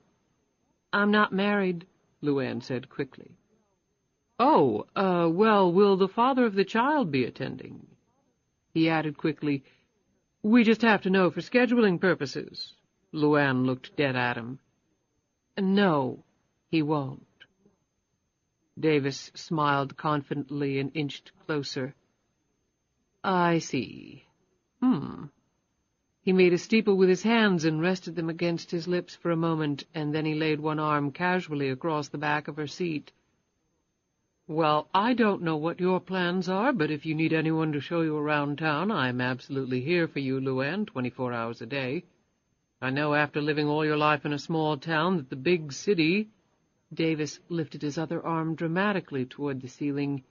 S1: "I'm not married," LuAnn said quickly. "Oh, well, will the father of the child be attending?" He added quickly, "We just have to know for scheduling purposes." LuAnn looked dead at him. "No, he won't." Davis smiled confidently and inched closer. "I see. He made a steeple with his hands and rested them against his lips for a moment, and then he laid one arm casually across the back of her seat. "Well, I don't know what your plans are, but if you need anyone to show you around town, I'm absolutely here for you, LuAnn, 24 hours a day. I know after living all your life in a small town that the big city—" Davis lifted his other arm dramatically toward the ceiling—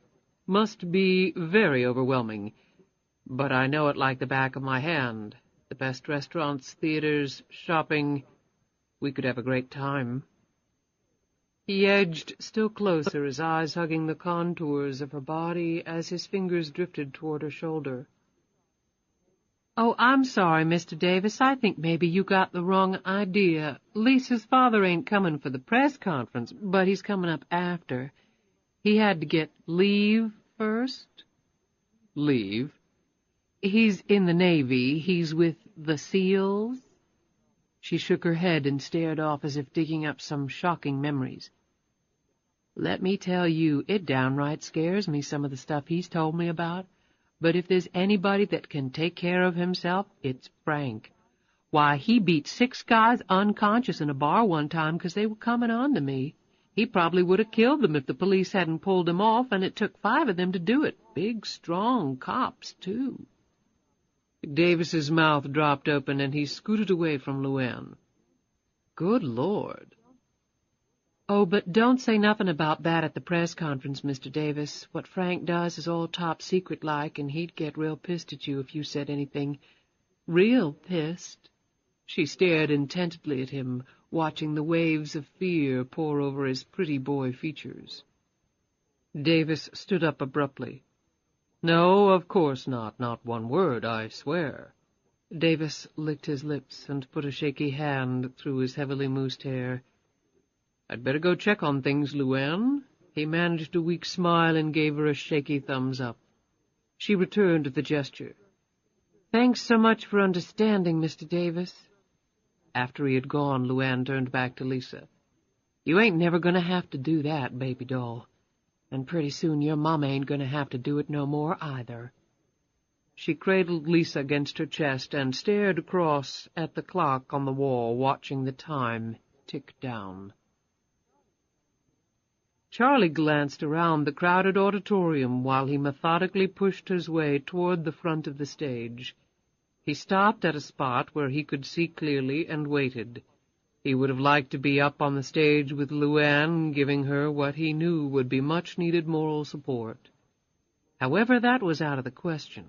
S1: "must be very overwhelming. But I know it like the back of my hand. The best restaurants, theaters, shopping. We could have a great time." He edged still closer, his eyes hugging the contours of her body as his fingers drifted toward her shoulder. "Oh, I'm sorry, Mr. Davis. I think maybe you got the wrong idea. Lisa's father ain't coming for the press conference, but he's coming up after. He had to get leave first." "Leave?" "He's in the Navy. He's with the SEALs." She shook her head and stared off as if digging up some shocking memories. "Let me tell you, it downright scares me, some of the stuff he's told me about. But if there's anybody that can take care of himself, it's Frank. Why, he beat 6 guys unconscious in a bar one time 'cause they were coming on to me. He probably would have killed them if the police hadn't pulled him off, and it took 5 of them to do it. Big, strong cops, too." Davis's mouth dropped open, and he scooted away from LuAnn. "Good Lord." "Oh, but don't say nothing about that at the press conference, Mr. Davis. What Frank does is all top secret like, and he'd get real pissed at you if you said anything. Real pissed." She stared intently at him, watching the waves of fear pour over his pretty boy features. Davis stood up abruptly. "No, of course not. Not one word, I swear." Davis licked his lips and put a shaky hand through his heavily moosed hair. "I'd better go check on things, LuAnn." He managed a weak smile and gave her a shaky thumbs up. She returned the gesture. "Thanks so much for understanding, Mr. Davis." After he had gone, LuAnn turned back to Lisa. "You ain't never going to have to do that, baby doll. And pretty soon your mama ain't going to have to do it no more, either." She cradled Lisa against her chest and stared across at the clock on the wall, watching the time tick down. Charlie glanced around the crowded auditorium while he methodically pushed his way toward the front of the stage. He stopped at a spot where he could see clearly and waited. He would have liked to be up on the stage with LuAnn, giving her what he knew would be much-needed moral support. However, that was out of the question.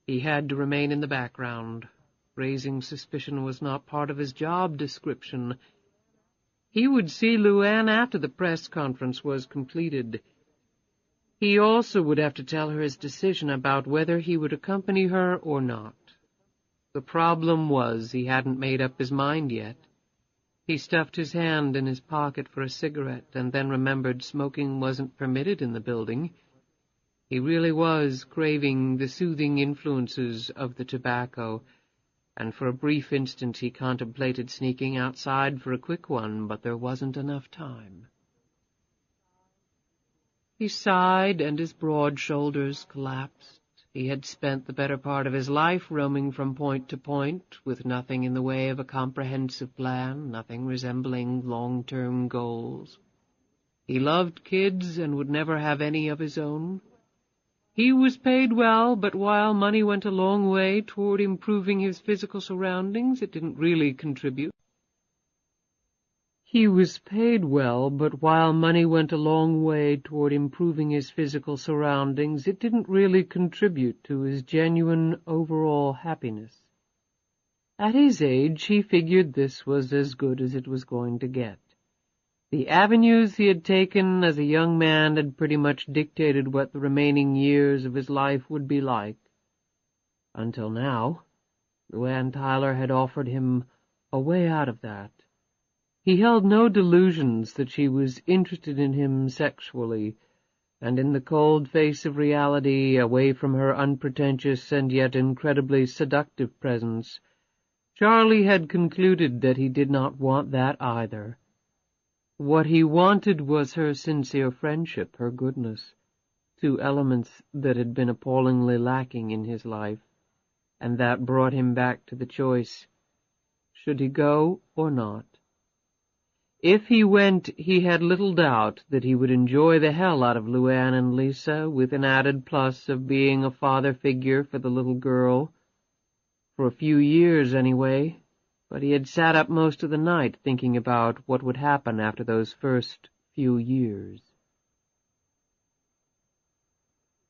S1: He had to remain in the background. Raising suspicion was not part of his job description. He would see LuAnn after the press conference was completed. He also would have to tell her his decision about whether he would accompany her or not. The problem was he hadn't made up his mind yet. He stuffed his hand in his pocket for a cigarette and then remembered smoking wasn't permitted in the building. He really was craving the soothing influences of the tobacco, and for a brief instant he contemplated sneaking outside for a quick one, but there wasn't enough time. He sighed, and his broad shoulders collapsed. He had spent the better part of his life roaming from point to point, with nothing in the way of a comprehensive plan, nothing resembling long-term goals. He loved kids and would never have any of his own. He was paid well, but while money went a long way toward improving his physical surroundings, it didn't really contribute. He was paid well, but while money went a long way toward improving his physical surroundings, it didn't really contribute to his genuine overall happiness. At his age, he figured this was as good as it was going to get. The avenues he had taken as a young man had pretty much dictated what the remaining years of his life would be like. Until now, LuAnn Tyler had offered him a way out of that. He held no delusions that she was interested in him sexually, and in the cold face of reality, away from her unpretentious and yet incredibly seductive presence, Charlie had concluded that he did not want that either. What he wanted was her sincere friendship, her goodness, two elements that had been appallingly lacking in his life, and that brought him back to the choice. Should he go or not? If he went, he had little doubt that he would enjoy the hell out of LuAnn and Lisa, with an added plus of being a father figure for the little girl. For a few years, anyway, but he had sat up most of the night thinking about what would happen after those first few years.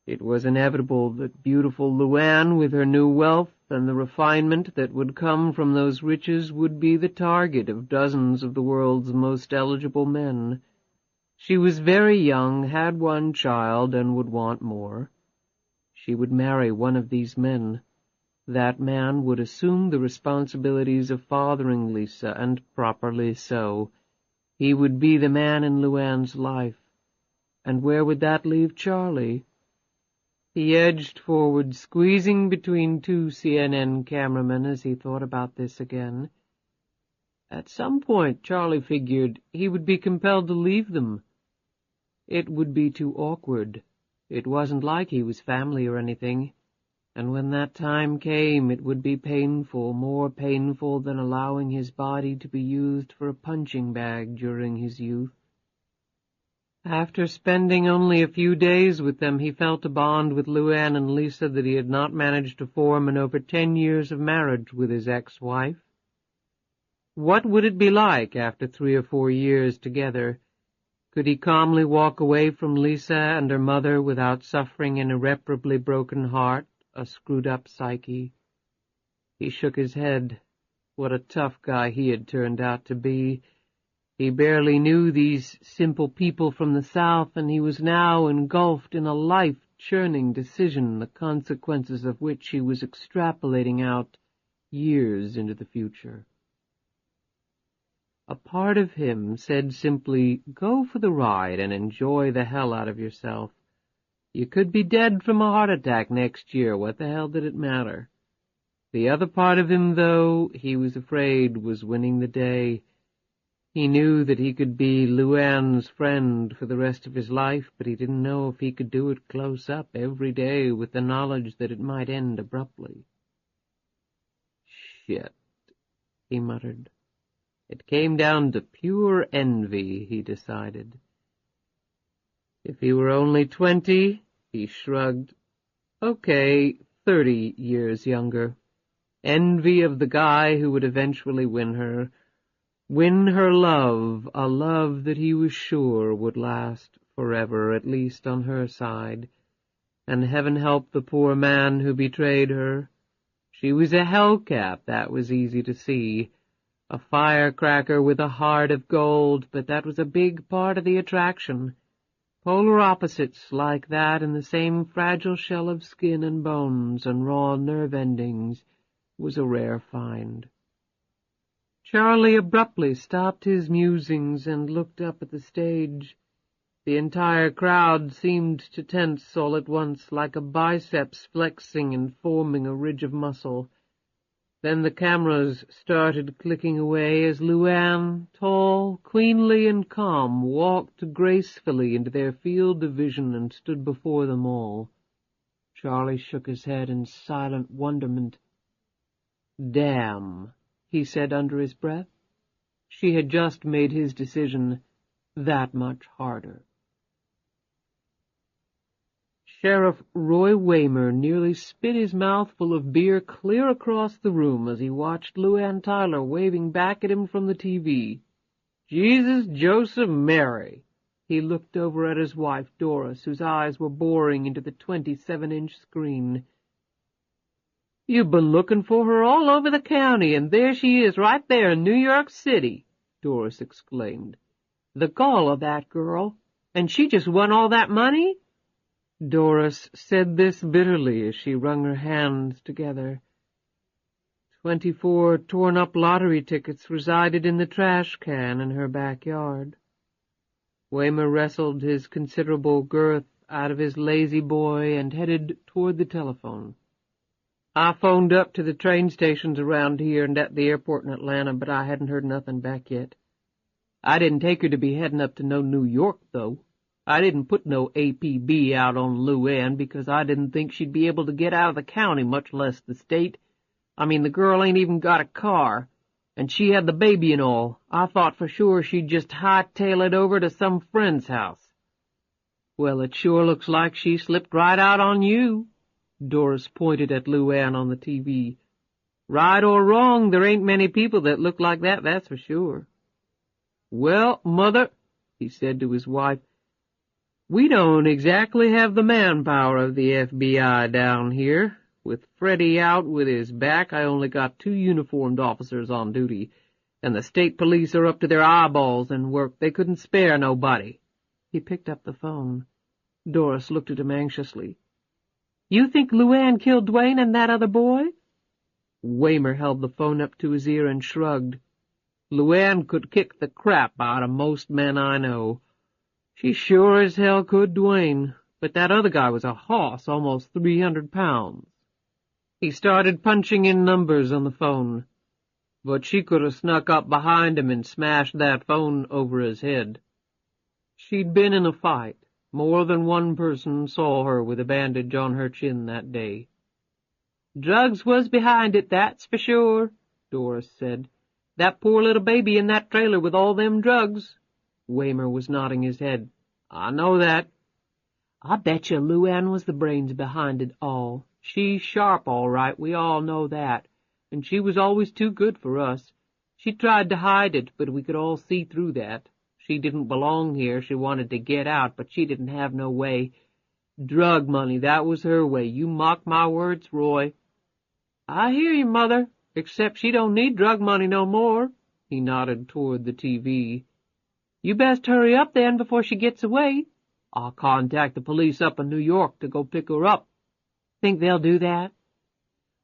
S1: It was inevitable that beautiful LuAnn, with her new wealth and the refinement that would come from those riches, would be the target of dozens of the world's most eligible men. She was very young, had one child, and would want more. She would marry one of these men. That man would assume the responsibilities of fathering Lisa, and properly so. He would be the man in LuAnn's life. And where would that leave Charlie? He edged forward, squeezing between two CNN cameramen as he thought about this again. At some point, Charlie figured, he would be compelled to leave them. It would be too awkward. It wasn't like he was family or anything. And when that time came, it would be painful, more painful than allowing his body to be used for a punching bag during his youth. After spending only a few days with them, he felt a bond with LuAnn and Lisa that he had not managed to form in over 10 years of marriage with his ex-wife. What would it be like after 3 or 4 years together? Could he calmly walk away from Lisa and her mother without suffering an irreparably broken heart, a screwed-up psyche? He shook his head. What a tough guy he had turned out to be. He barely knew these simple people from the South, and he was now engulfed in a life-churning decision, the consequences of which he was extrapolating out years into the future. A part of him said simply, go for the ride and enjoy the hell out of yourself. You could be dead from a heart attack next year. What the hell did it matter? The other part of him, though, he was afraid was winning the day. He knew that he could be LuAnn's friend for the rest of his life, but he didn't know if he could do it close up every day with the knowledge that it might end abruptly. Shit, he muttered. It came down to pure envy, he decided. If he were only 20, he shrugged. Okay, 30 years younger. Envy of the guy who would eventually win her. Win her love, a love that he was sure would last forever, at least on her side. And heaven help the poor man who betrayed her. She was a hellcat, that was easy to see. A firecracker with a heart of gold, but that was a big part of the attraction. Polar opposites like that in the same fragile shell of skin and bones and raw nerve endings was a rare find. Charlie abruptly stopped his musings and looked up at the stage. The entire crowd seemed to tense all at once, like a biceps flexing and forming a ridge of muscle. Then the cameras started clicking away as LuAnn, tall, queenly, and calm, walked gracefully into their field of vision and stood before them all. Charlie shook his head in silent wonderment. Damn, he said under his breath. She had just made his decision.
S2: that much harder. Sheriff Roy Waymer nearly spit his mouthful of beer clear across the room as he watched LuAnn Tyler waving back at him from the TV. Jesus, Joseph, Mary! He looked over at his wife, Doris, whose eyes were boring into the 27-inch screen. You've been looking for her all over the county, and there she is right there in New York City, Doris exclaimed. The gall of that girl! And she just won all that money? Doris said this bitterly as she wrung her hands together. 24 torn-up lottery tickets resided in the trash can in her backyard. Waymer wrestled his considerable girth out of his lazy boy and headed toward the telephone. I phoned up to the train stations around here and at the airport in Atlanta, but I hadn't heard nothing back yet. I didn't take her to be heading up to no New York, though. I didn't put no APB out on LuAnn because I didn't think she'd be able to get out of the county, much less the state. I mean, the girl ain't even got a car, and she had the baby and all. I thought for sure she'd just hightail it over to some friend's house. Well, it sure looks like she slipped right out on you. Doris pointed at LuAnn on the TV. Right or wrong, there ain't many people that look like that, that's for sure. Well, Mother, he said to his wife, we don't exactly have the manpower of the FBI down here. With Freddie out with his back, I only got 2 uniformed officers on duty, and the state police are up to their eyeballs in work. They couldn't spare nobody. He picked up the phone. Doris looked at him anxiously. You think LuAnn killed Dwayne and that other boy? Waymer held the phone up to his ear and shrugged. LuAnn could kick the crap out of most men I know. She sure as hell could Dwayne, but that other guy was a hoss, almost 300 pounds. He started punching in numbers on the phone, but she could have snuck up behind him and smashed that phone over his head. She'd been in a fight. More than one person saw her with a bandage on her chin that day. Drugs was behind it, that's for sure, Doris said. That poor little baby in that trailer with all them drugs. Waymer was nodding his head. I know that. I bet you LuAnn was the brains behind it all. She's sharp, all right, we all know that. And she was always too good for us. She tried to hide it, but we could all see through that. She didn't belong here. She wanted to get out, but she didn't have no way. Drug money, that was her way. You mock my words, Roy. I hear you, Mother, except she don't need drug money no more. He nodded toward the TV. You best hurry up, then, before she gets away. I'll contact the police up in New York to go pick her up. Think they'll do that?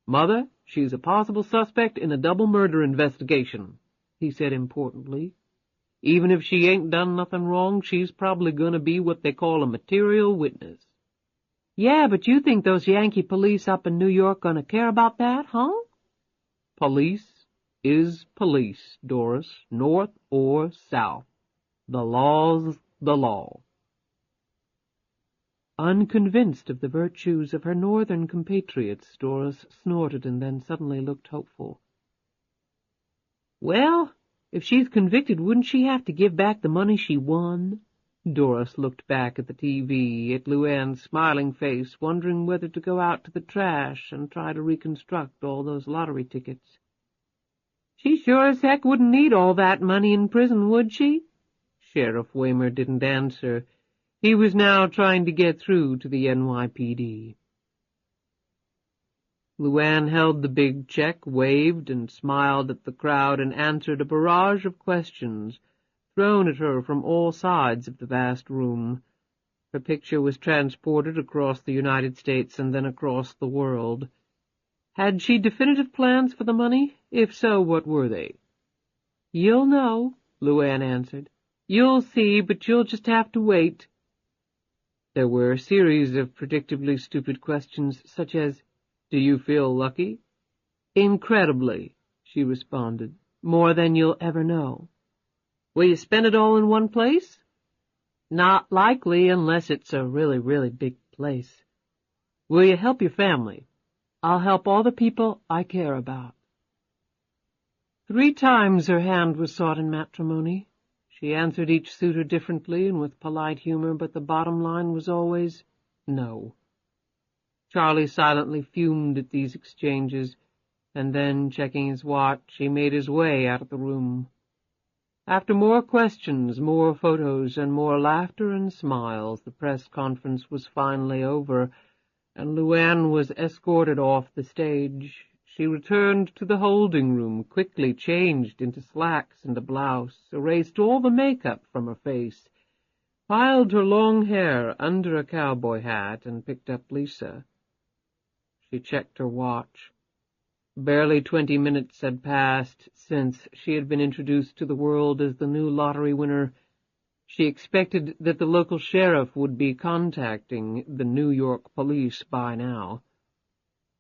S2: Mother, she's a possible suspect in a double murder investigation, he said importantly. Even if she ain't done nothing wrong, she's probably gonna be what they call a material witness. Yeah, but you think those Yankee police up in New York gonna care about that, huh? Police is police, Doris, north or south. The law's the law. Unconvinced of the virtues of her northern compatriots, Doris snorted and then suddenly looked hopeful. Well, if she's convicted, wouldn't she have to give back the money she won? Doris looked back at the TV, at LuAnn's smiling face, wondering whether to go out to the trash and try to reconstruct all those lottery tickets. She sure as heck wouldn't need all that money in prison, would she? Sheriff Waymer didn't answer. He was now trying to get through to the NYPD. LuAnn held the big check, waved, and smiled at the crowd and answered a barrage of questions thrown at her from all sides of the vast room. Her picture was transported across the United States and then across the world. Had she definitive plans for the money? If so, what were they? You'll know, LuAnn answered. You'll see, but you'll just have to wait. There were a series of predictably stupid questions, such as, Do you feel lucky? Incredibly, she responded. More than you'll ever know. Will you spend it all in one place? Not likely, unless it's a really, really big place. Will you help your family? I'll help all the people I care about. 3 times her hand was sought in matrimony. She answered each suitor differently and with polite humor, but the bottom line was always no. Charlie silently fumed at these exchanges, and then, checking his watch, he made his way out of the room. After more questions, more photos, and more laughter and smiles, the press conference was finally over, and LuAnn was escorted off the stage. She returned to the holding room, quickly changed into slacks and a blouse, erased all the makeup from her face, piled her long hair under a cowboy hat, and picked up Lisa. She checked her watch. Barely 20 minutes had passed since she had been introduced to the world as the new lottery winner. She expected that the local sheriff would be contacting the New York police by now.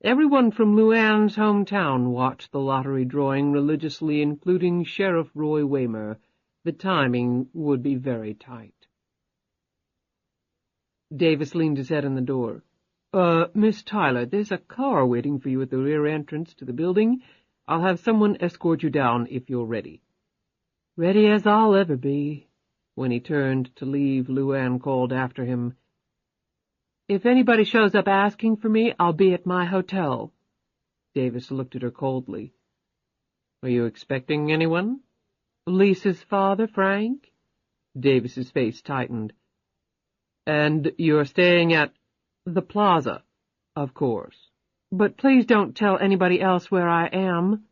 S2: Everyone from LuAnn's hometown watched the lottery drawing religiously, including Sheriff Roy Waymer. The timing would be very tight. Davis leaned his head in the door. Miss Tyler, there's a car waiting for you at the rear entrance to the building. I'll have someone escort you down if you're ready." "Ready as I'll ever be." When he turned to leave, LuAnn called after him, "If anybody shows up asking for me, I'll be at my hotel." Davis looked at her coldly. "Are you expecting anyone?" "Lisa's father, Frank." Davis's face tightened. "And you're staying at the Plaza, of course. But please don't tell anybody else where I am.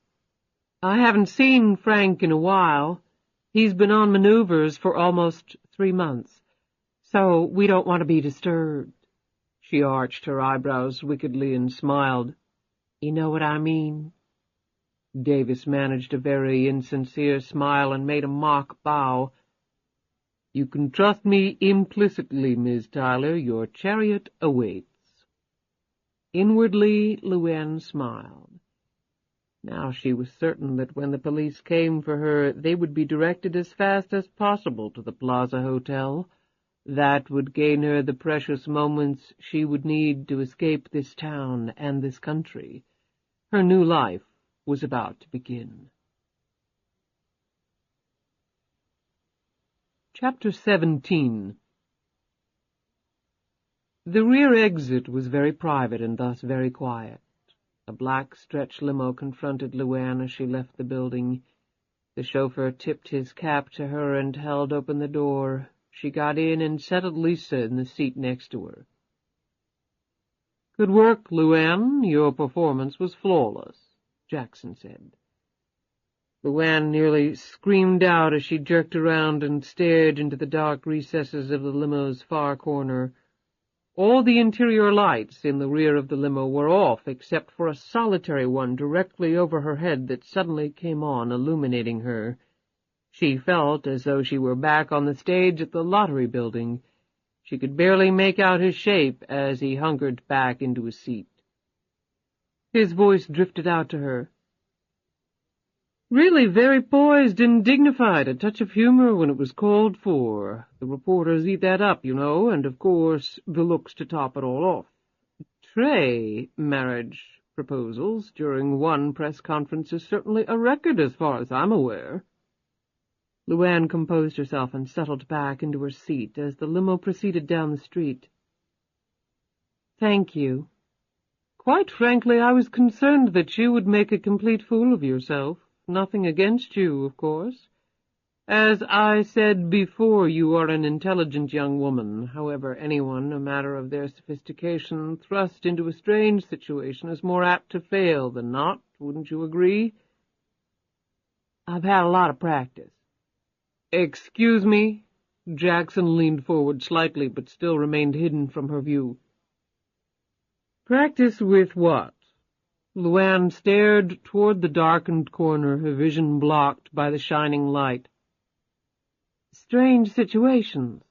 S2: I haven't seen Frank in a while. He's been on maneuvers for almost 3 months, so we don't want to be disturbed." She arched her eyebrows wickedly and smiled. "You know what I mean?" Davis managed a very insincere smile and made a mock bow. "You can trust me implicitly, Miss Tyler. Your chariot awaits." Inwardly, LuAnn smiled. Now she was certain that when the police came for her, they would be directed as fast as possible to the Plaza Hotel. That would gain her the precious moments she would need to escape this town and this country. Her new life was about to begin. Chapter 17. The rear exit was very private and thus very quiet. A black stretch limo confronted LuAnn as she left the building. The chauffeur tipped his cap to her and held open the door. She got in and settled Lisa in the seat next to her. "Good work, LuAnn. Your performance was flawless," Jackson said. LuAnn nearly screamed out as she jerked around and stared into the dark recesses of the limo's far corner. All the interior lights in the rear of the limo were off, except for a solitary one directly over her head that suddenly came on, illuminating her. She felt as though she were back on the stage at the lottery building. She could barely make out his shape as he hunkered back into his seat. His voice drifted out to her. "Really very poised and dignified, a touch of humor when it was called for. The reporters eat that up, you know, and, of course, the looks to top it all off. Trey marriage proposals during one press conference is certainly a record as far as I'm aware." LuAnn composed herself and settled back into her seat as the limo proceeded down the street. "Thank you. Quite frankly, I was concerned that you would make a complete fool of yourself. Nothing against you, of course. As I said before, you are an intelligent young woman. However, anyone, no matter of their sophistication, thrust into a strange situation is more apt to fail than not, wouldn't you agree?" "I've had a lot of practice." "Excuse me?" Jackson leaned forward slightly, but still remained hidden from her view. "Practice with what?" LuAnn stared toward the darkened corner, her vision blocked by the shining light. "Strange situations."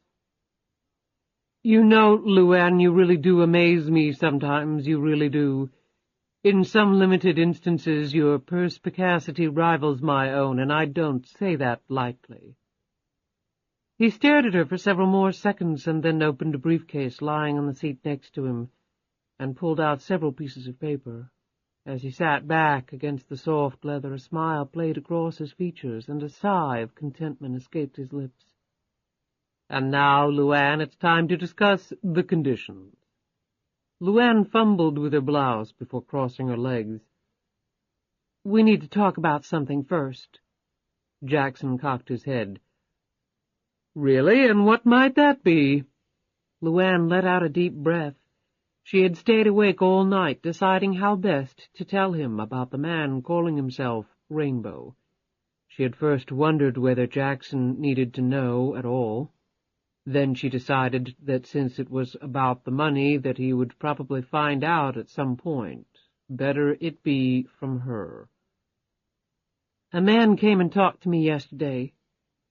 S2: "You know, LuAnn, you really do amaze me sometimes, you really do. In some limited instances your perspicacity rivals my own, and I don't say that lightly." He stared at her for several more seconds and then opened a briefcase lying on the seat next to him and pulled out several pieces of paper. As he sat back against the soft leather, a smile played across his features, and a sigh of contentment escaped his lips. "And now, LuAnn, it's time to discuss the conditions." LuAnn fumbled with her blouse before crossing her legs. "We need to talk about something first." Jackson cocked his head. "Really? And what might that be?" LuAnn let out a deep breath. She had stayed awake all night, deciding how best to tell him about the man calling himself Rainbow. She had first wondered whether Jackson needed to know at all. Then she decided that since it was about the money that he would probably find out at some point, better it be from her. "A man came and talked to me yesterday."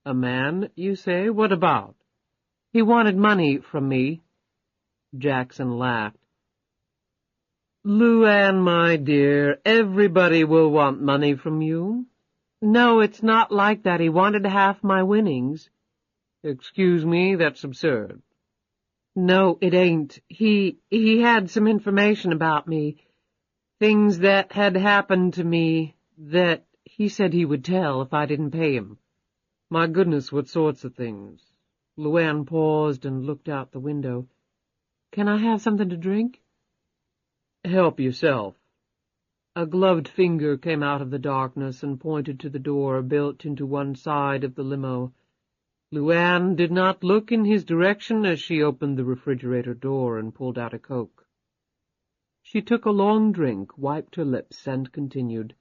S2: "A man, you say? What about?" "He wanted money from me." Jackson laughed. "LuAnn, my dear, everybody will want money from you." "No, it's not like that. He wanted half my winnings." "Excuse me, that's absurd." "No, it ain't. He had some information about me, things that had happened to me that he said he would tell if I didn't pay him." "My goodness, what sorts of things?" LuAnn paused and looked out the window. "Can I have something to drink?" "Help yourself." A gloved finger came out of the darkness and pointed to the door built into one side of the limo. LuAnn did not look in his direction as she opened the refrigerator door and pulled out a Coke. She took a long drink, wiped her lips, and continued.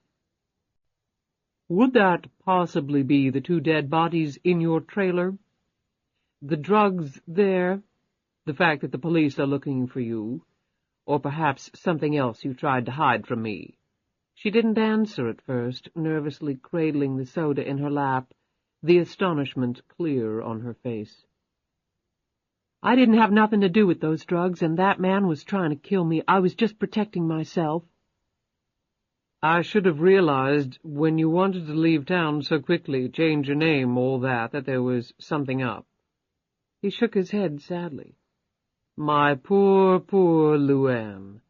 S2: "Would that possibly be the 2 dead bodies in your trailer? The drugs there? The fact that the police are looking for you? Or perhaps something else you tried to hide from me?" She didn't answer at first, nervously cradling the soda in her lap, the astonishment clear on her face. "I didn't have nothing to do with those drugs, and that man was trying to kill me. I was just protecting myself." "I should have realized, when you wanted to leave town so quickly, change your name, all that there was something up." He shook his head sadly. "My poor, poor LuAnn.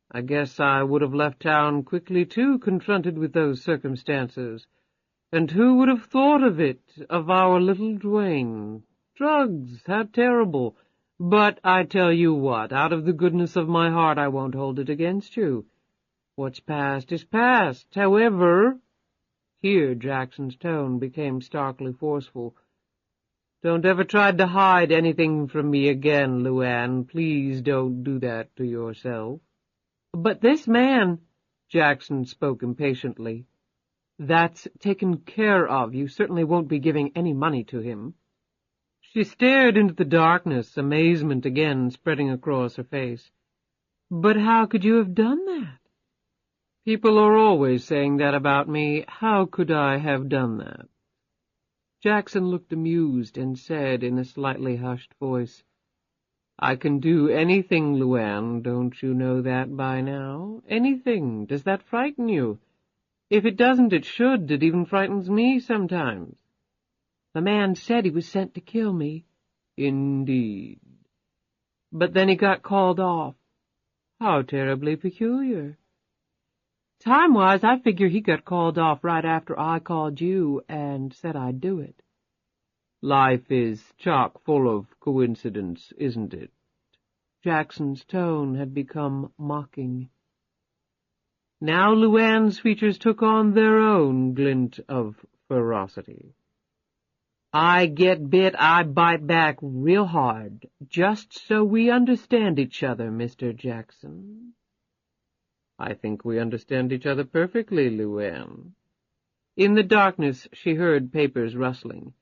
S2: I guess I would have left town quickly, too, confronted with those circumstances. And who would have thought of it, of our little Dwayne? Drugs, how terrible! But I tell you what, out of the goodness of my heart I won't hold it against you. What's past is past. However," here Jackson's tone became starkly forceful, "don't ever try to hide anything from me again, LuAnn. Please don't do that to yourself." "But this man—" Jackson spoke impatiently. "That's taken care of. You certainly won't be giving any money to him." She stared into the darkness, amazement again spreading across her face. "But how could you have done that?" "People are always saying that about me. How could I have done that?" Jackson looked amused and said in a slightly hushed voice, "I can do anything, LuAnn. Don't you know that by now? Anything. Does that frighten you? If it doesn't, it should. It even frightens me sometimes." "The man said he was sent to kill me." "Indeed. But then he got called off." "How terribly peculiar." "Time-wise, I figure he got called off right after I called you and said I'd do it." "Life is chock full of coincidence, isn't it?" Jackson's tone had become mocking. Now LuAnn's features took on their own glint of ferocity. "I get bit, I bite back real hard, just so we understand each other, Mr. Jackson." "I think we understand each other perfectly, LuAnn." In the darkness she heard papers rustling.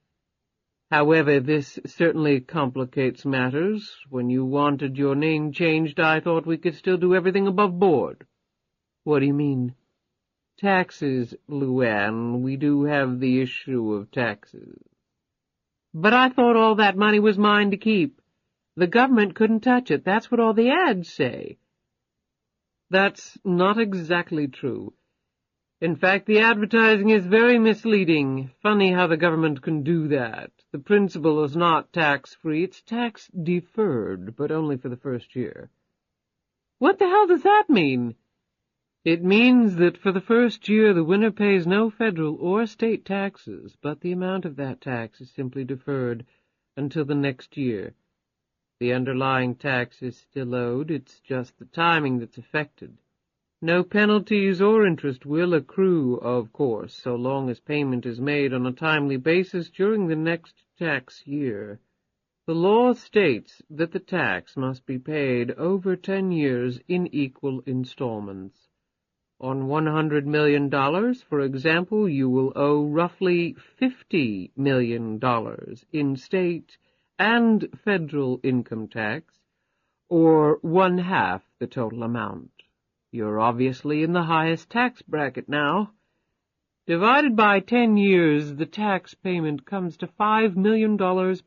S2: "However, this certainly complicates matters. When you wanted your name changed, I thought we could still do everything above board." "What do you mean?" "Taxes, LuAnn. We do have the issue of taxes." "But I thought all that money was mine to keep. The government couldn't touch it. That's what all the ads say." "That's not exactly true. In fact, the advertising is very misleading. Funny how the government can do that. The principal is not tax-free. It's tax-deferred, but only for the first year." "What the hell does that mean?" It means that for the first year the winner pays no federal or state taxes, but the amount of that tax is simply deferred until the next year. The underlying tax is still owed, it's just the timing that's affected. No penalties or interest will accrue, of course, so long as payment is made on a timely basis during the next tax year. The law states that the tax must be paid over 10 years in equal installments. On $100 million, for example, you will owe roughly $50 million in state and federal income tax, or 1/2 the total amount. You're obviously in the highest tax bracket now. Divided by 10 years, the tax payment comes to $5 million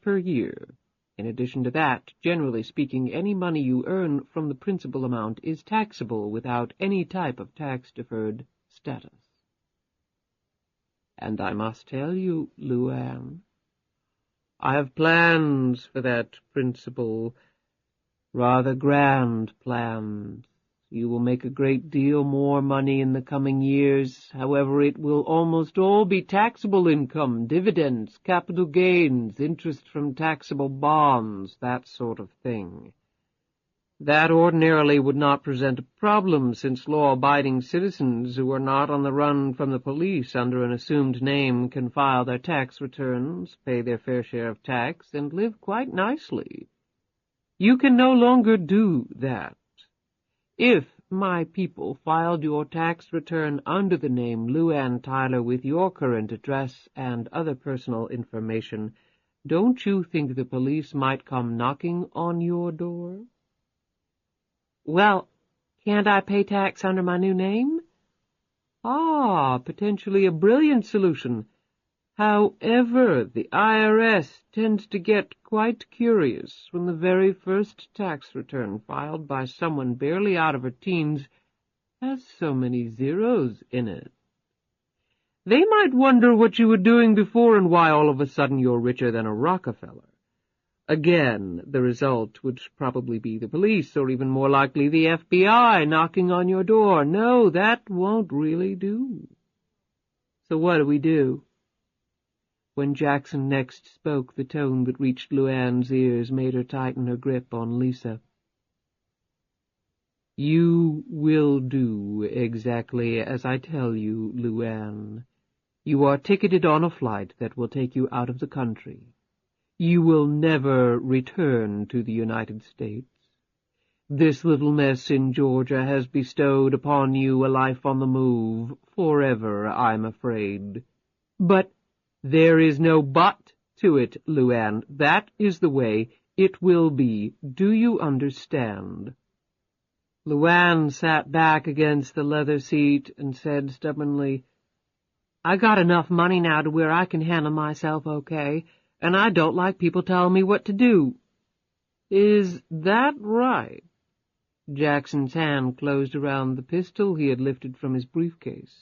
S2: per year. In addition to that, generally speaking, any money you earn from the principal amount is taxable without any type of tax-deferred status. And I must tell you, LuAnn, I have plans for that principal, rather grand plans. You will make a great deal more money in the coming years. However, it will almost all be taxable income, dividends, capital gains, interest from taxable bonds, that sort of thing. That ordinarily would not present a problem, since law-abiding citizens who are not on the run from the police under an assumed name can file their tax returns, pay their fair share of tax, and live quite nicely. You can no longer do that. If my people filed your tax return under the name LuAnn Tyler with your current address and other personal information, don't you think the police might come knocking on your door? Well, can't I pay tax under my new name? Ah, potentially a brilliant solution. However, the IRS tends to get quite curious when the very first tax return filed by someone barely out of her teens has so many zeros in it. They might wonder what you were doing before and why all of a sudden you're richer than a Rockefeller. Again, the result would probably be the police, or even more likely the FBI, knocking on your door. No, that won't really do. So what do we do? When Jackson next spoke, the tone that reached LuAnn's ears made her tighten her grip on Lisa. You will do exactly as I tell you, LuAnn. You are ticketed on a flight that will take you out of the country. You will never return to the United States. This little mess in Georgia has bestowed upon you a life on the move, forever, I'm afraid. But there is no but to it, LuAnn. That is the way it will be. Do you understand? LuAnn sat back against the leather seat and said stubbornly, I got enough money now to where I can handle myself okay, and I don't like people telling me what to do. Is that right? Jackson's hand closed around the pistol he had lifted from his briefcase.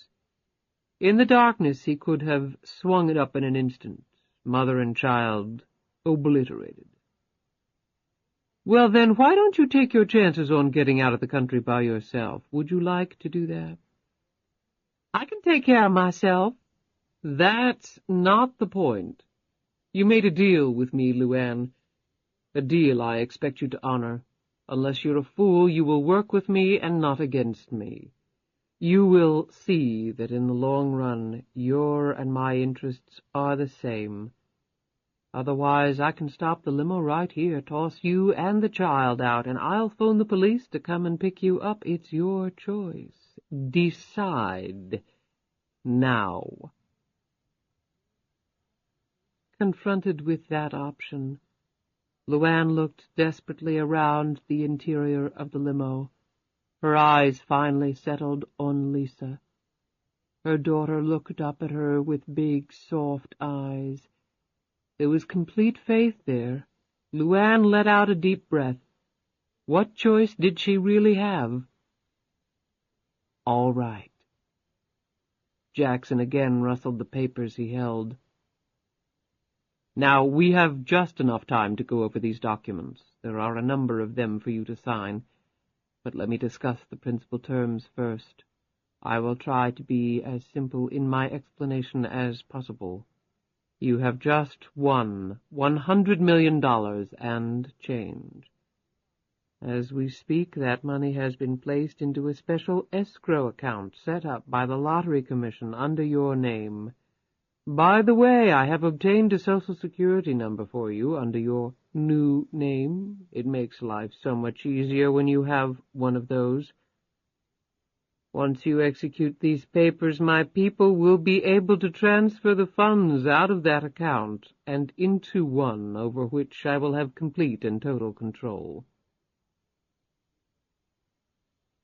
S2: In the darkness he could have swung it up in an instant, mother and child obliterated. Well, then, why don't you take your chances on getting out of the country by yourself? Would you like to do that? I can take care of myself. That's not the point. You made a deal with me, LuAnn. A deal I expect you to honor. Unless you're a fool, you will work with me and not against me. You will see that in the long run your and my interests are the same. Otherwise, I can stop the limo right here, toss you and the child out, and I'll phone the police to come and pick you up. It's your choice. Decide now. Confronted with that option, LuAnn looked desperately around the interior of the limo. Her eyes finally settled on Lisa. Her daughter looked up at her with big, soft eyes. There was complete faith there. LuAnn let out a deep breath. What choice did she really have? All right. Jackson again rustled the papers he held. Now, we have just enough time to go over these documents. There are a number of them for you to sign. But let me discuss the principal terms first. I will try to be as simple in my explanation as possible. You have just won $100 million and change. As we speak, that money has been placed into a special escrow account set up by the Lottery Commission under your name. By the way, I have obtained a Social Security number for you under your new name. It makes life so much easier when you have one of those. Once you execute these papers, my people will be able to transfer the funds out of that account and into one over which I will have complete and total control.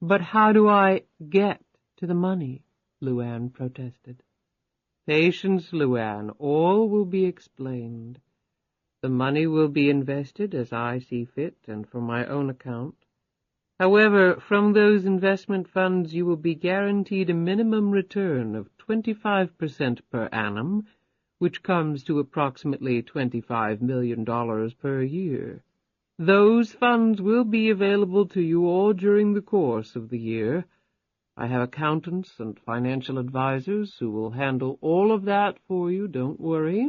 S2: But how do I get to the money? LuAnn protested. Patience, LuAnn. All will be explained. The money will be invested as I see fit and for my own account. However, from those investment funds you will be guaranteed a minimum return of 25% per annum, which comes to approximately $25 million per year. Those funds will be available to you all during the course of the year. I have accountants and financial advisors who will handle all of that for you, don't worry.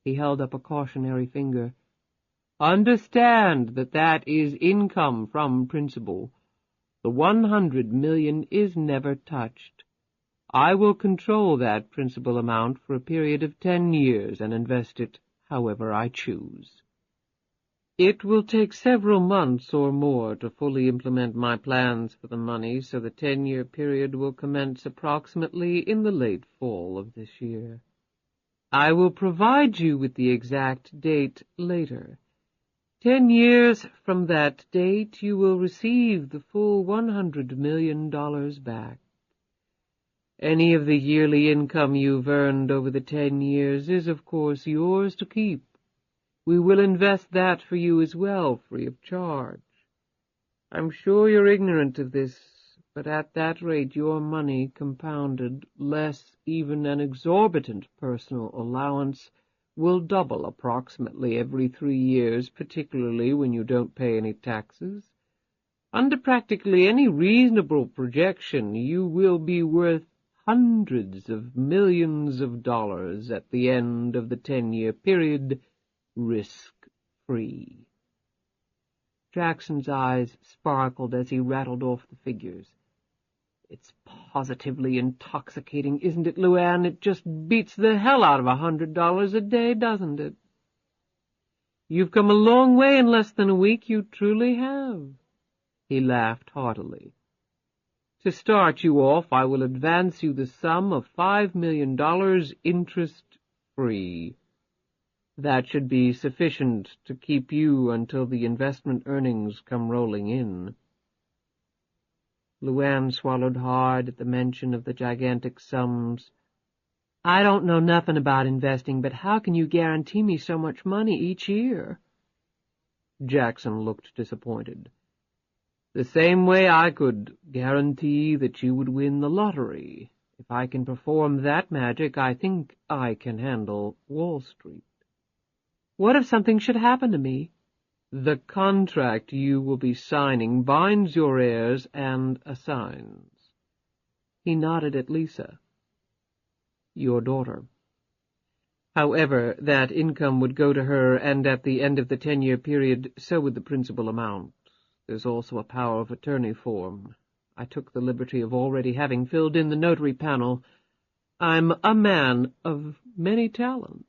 S2: He held up a cautionary finger. Understand that that is income from principal. The $100 million is never touched. I will control that principal amount for a period of 10 years and invest it however I choose. It will take several months or more to fully implement my plans for the money, so the 10-year period will commence approximately in the late fall of this year. I will provide you with the exact date later. 10 years from that date, you will receive the full $100 million back. Any of the yearly income you've earned over the 10 years is, of course, yours to keep. We will invest that for you as well, free of charge. I'm sure you're ignorant of this, but at that rate your money compounded, less even an exorbitant personal allowance, will double approximately every 3 years, particularly when you don't pay any taxes. Under practically any reasonable projection, you will be worth hundreds of millions of dollars at the end of the 10-year period, risk-free. Jackson's eyes sparkled as he rattled off the figures. It's positively intoxicating, isn't it, LuAnn? It just beats the hell out of $100 a day, doesn't it? You've come a long way in less than a week, you truly have. He laughed heartily. To start you off, I will advance you the sum of $5 million interest-free. That should be sufficient to keep you until the investment earnings come rolling in. LuAnn swallowed hard at the mention of the gigantic sums. I don't know nothing about investing, but how can you guarantee me so much money each year? Jackson looked disappointed. The same way I could guarantee that you would win the lottery. If I can perform that magic, I think I can handle Wall Street. What if something should happen to me? The contract you will be signing binds your heirs and assigns. He nodded at Lisa. Your daughter. However, that income would go to her, and at the end of the 10-year period, so would the principal amount. There's also a power of attorney form. I took the liberty of already having filled in the notary panel. I'm a man of many talents.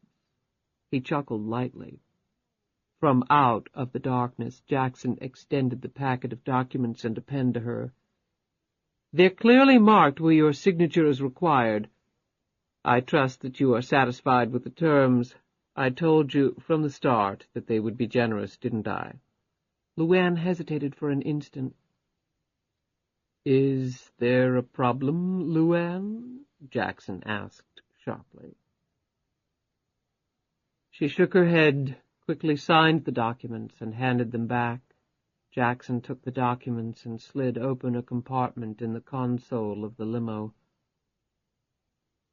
S2: He chuckled lightly. From out of the darkness, Jackson extended the packet of documents and a pen to her. They're clearly marked where your signature is required. I trust that you are satisfied with the terms. I told you from the start that they would be generous, didn't I? LuAnn hesitated for an instant. Is there a problem, LuAnn? Jackson asked sharply. She shook her head, quickly signed the documents, and handed them back. Jackson took the documents and slid open a compartment in the console of the limo.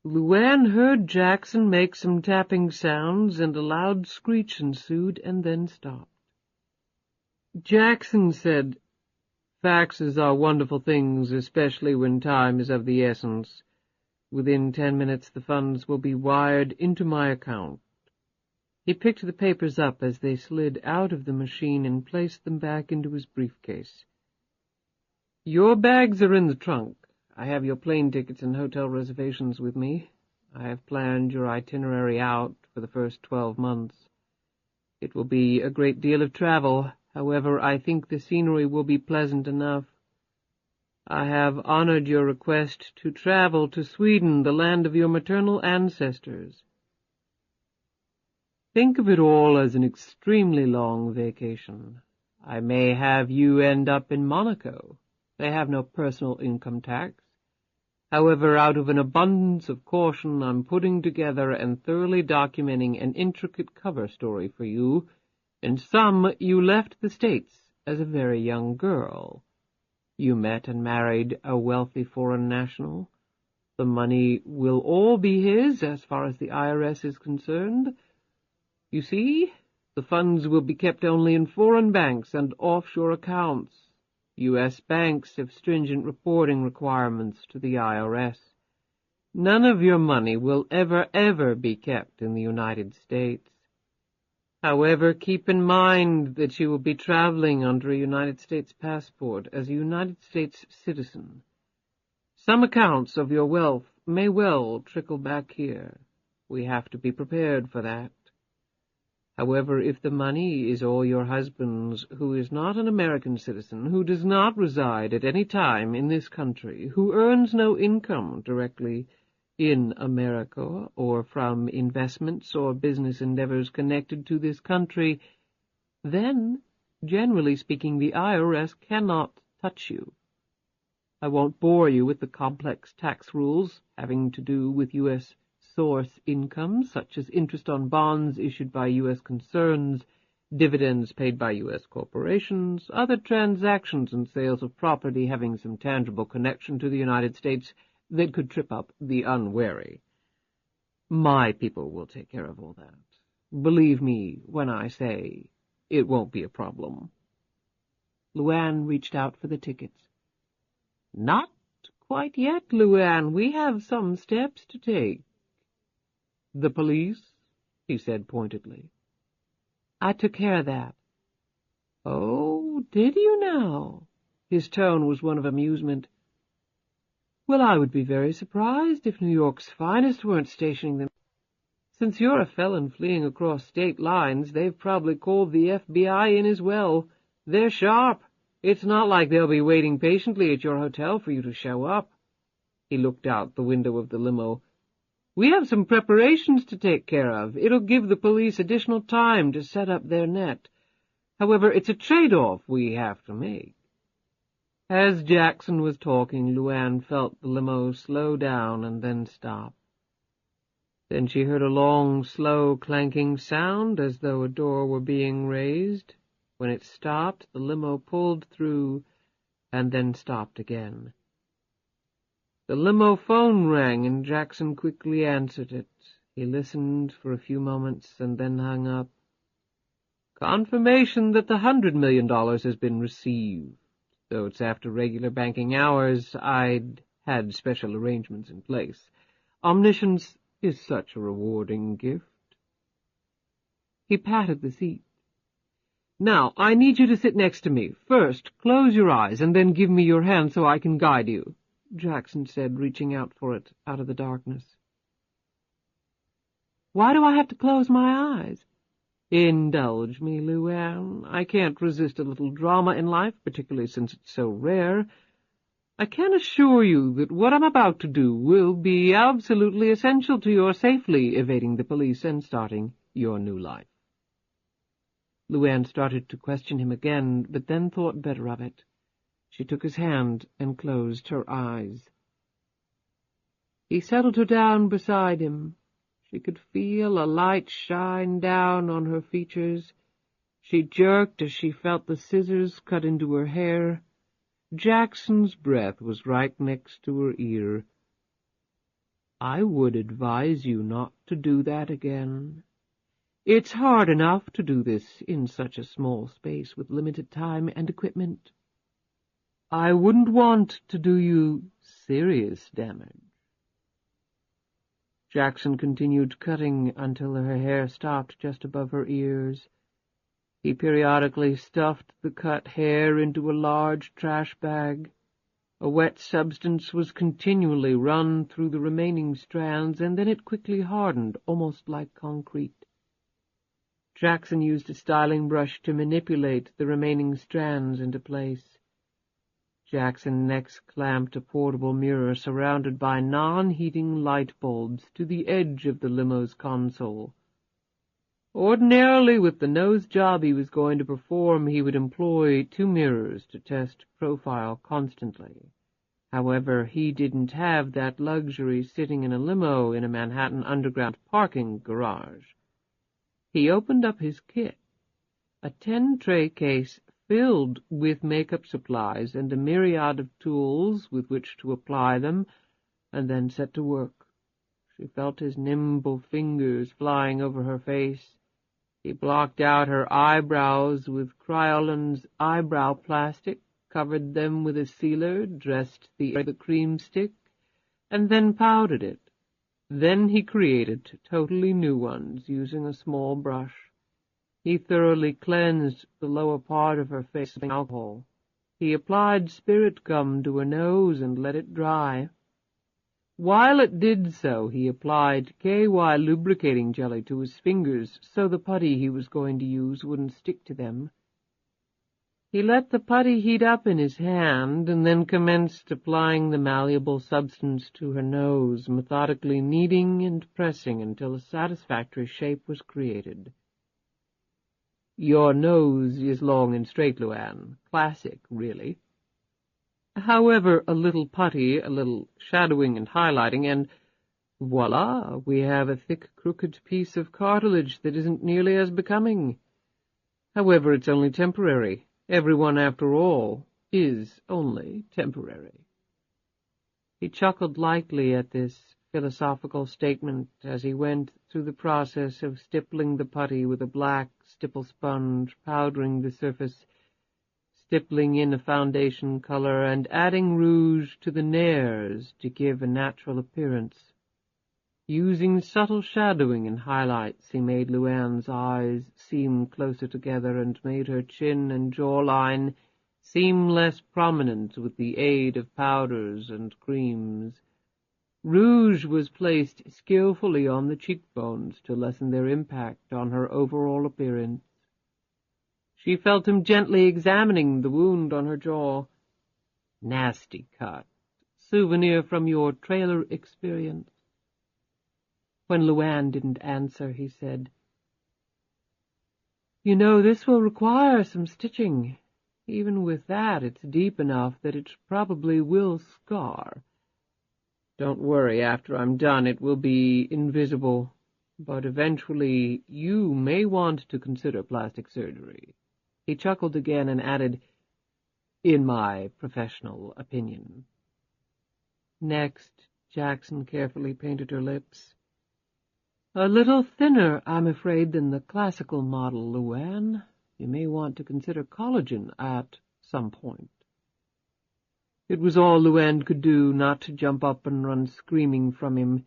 S2: LuAnn heard Jackson make some tapping sounds, and a loud screech ensued, and then stopped. Jackson said, Faxes are wonderful things, especially when time is of the essence. Within 10 minutes the funds will be wired into my account." He picked the papers up as they slid out of the machine and placed them back into his briefcase. "Your bags are in the trunk. I have your plane tickets and hotel reservations with me. I have planned your itinerary out for the first 12 months. It will be a great deal of travel. However, I think the scenery will be pleasant enough. I have honored your request to travel to Sweden, the land of your maternal ancestors. Think of it all as an extremely long vacation. I may have you end up in Monaco. They have no personal income tax. However, out of an abundance of caution, I'm putting together and thoroughly documenting an intricate cover story for you. In sum, you left the States as a very young girl. You met and married a wealthy foreign national. The money will all be his as far as the IRS is concerned. You see, the funds will be kept only in foreign banks and offshore accounts. U.S. banks have stringent reporting requirements to the IRS. None of your money will ever be kept in the United States. However, keep in mind that you will be traveling under a United States passport as a United States citizen. Some accounts of your wealth may well trickle back here. We have to be prepared for that. However, if the money is all your husband's, who is not an American citizen, who does not reside at any time in this country, who earns no income directly in America or from investments or business endeavors connected to this country, then, generally speaking, the IRS cannot touch you. I won't bore you with the complex tax rules having to do with U.S. source income, such as interest on bonds issued by U.S. concerns, dividends paid by U.S. corporations, other transactions and sales of property having some tangible connection to the United States that could trip up the unwary. My people will take care of all that. Believe me when I say it won't be a problem." LuAnn reached out for the tickets. "Not quite yet, LuAnn. We have some steps to take." "The police?" he said pointedly. "I took care of that." "Oh, did you now?" His tone was one of amusement. "Well, I would be very surprised if New York's finest weren't stationing them. Since you're a felon fleeing across state lines, they've probably called the FBI in as well. They're sharp. It's not like they'll be waiting patiently at your hotel for you to show up." He looked out the window of the limo. "We have some preparations to take care of. It'll give the police additional time to set up their net. However, it's a trade-off we have to make." As Jackson was talking, LuAnn felt the limo slow down and then stop. Then she heard a long, slow, clanking sound as though a door were being raised. When it stopped, the limo pulled through and then stopped again. The limo phone rang, and Jackson quickly answered it. He listened for a few moments and then hung up. "Confirmation that the $100 million has been received. Though it's after regular banking hours, I'd had special arrangements in place. Omniscience is such a rewarding gift." He patted the seat. "Now, I need you to sit next to me. First, close your eyes, and then give me your hand so I can guide you," Jackson said, reaching out for it out of the darkness. "Why do I have to close my eyes?" "Indulge me, LuAnn. I can't resist a little drama in life, particularly since it's so rare. I can assure you that what I'm about to do will be absolutely essential to your safely evading the police and starting your new life." LuAnn started to question him again, but then thought better of it. She took his hand and closed her eyes. He settled her down beside him. She could feel a light shine down on her features. She jerked as she felt the scissors cut into her hair. Jackson's breath was right next to her ear. "I would advise you not to do that again. It's hard enough to do this in such a small space with limited time and equipment." I wouldn't want to do you serious damage." Jackson continued cutting until her hair stopped just above her ears. He periodically stuffed the cut hair into a large trash bag. A wet substance was continually run through the remaining strands, and then it quickly hardened, almost like concrete. Jackson used a styling brush to manipulate the remaining strands into place. Jackson next clamped a portable mirror surrounded by non-heating light bulbs to the edge of the limo's console. Ordinarily, with the nose job he was going to perform, he would employ 2 mirrors to test profile constantly. However, he didn't have that luxury sitting in a limo in a Manhattan underground parking garage. He opened up his kit, a 10-tray case filled with makeup supplies and a myriad of tools with which to apply them, and then set to work. She felt his nimble fingers flying over her face. He blocked out her eyebrows with Cryolan's eyebrow plastic, covered them with a sealer, dressed the cream stick, and then powdered it. Then he created totally new ones using a small brush. He thoroughly cleansed the lower part of her face with alcohol. He applied spirit gum to her nose and let it dry. While it did so, he applied KY lubricating jelly to his fingers so the putty he was going to use wouldn't stick to them. He let the putty heat up in his hand and then commenced applying the malleable substance to her nose, methodically kneading and pressing until a satisfactory shape was created. "Your nose is long and straight, LuAnn. Classic, really. However, a little putty, a little shadowing and highlighting, and voila, we have a thick, crooked piece of cartilage that isn't nearly as becoming. However, it's only temporary. Everyone, after all, is only temporary." He chuckled lightly at this philosophical statement as he went through the process of stippling the putty with a black stipple sponge, powdering the surface, stippling in a foundation color, and adding rouge to the nares to give a natural appearance. Using subtle shadowing and highlights, he made LuAnn's eyes seem closer together and made her chin and jawline seem less prominent with the aid of powders and creams. Rouge was placed skillfully on the cheekbones to lessen their impact on her overall appearance. She felt him gently examining the wound on her jaw. "Nasty cut. Souvenir from your trailer experience." When LuAnn didn't answer, he said, "You know, this will require some stitching. Even with that, it's deep enough that it probably will scar. Don't worry, after I'm done it will be invisible, but eventually you may want to consider plastic surgery." He chuckled again and added, "in my professional opinion." Next, Jackson carefully painted her lips. "A little thinner, I'm afraid, than the classical model, LuAnn. You may want to consider collagen at some point." It was all LuAnn could do not to jump up and run screaming from him.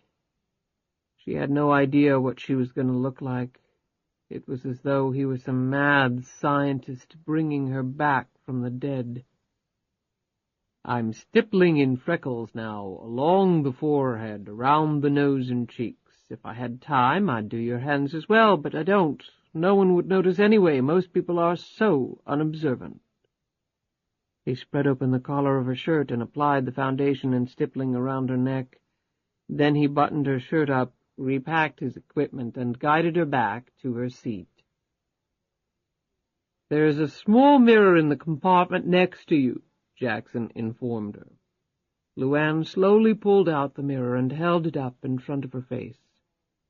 S2: She had no idea what she was going to look like. It was as though he were some mad scientist bringing her back from the dead. "I'm stippling in freckles now, along the forehead, around the nose and cheeks. If I had time, I'd do your hands as well, but I don't. No one would notice anyway. Most people are so unobservant." He spread open the collar of her shirt and applied the foundation and stippling around her neck. Then he buttoned her shirt up, repacked his equipment, and guided her back to her seat. "There's a small mirror in the compartment next to you," Jackson informed her. LuAnn slowly pulled out the mirror and held it up in front of her face.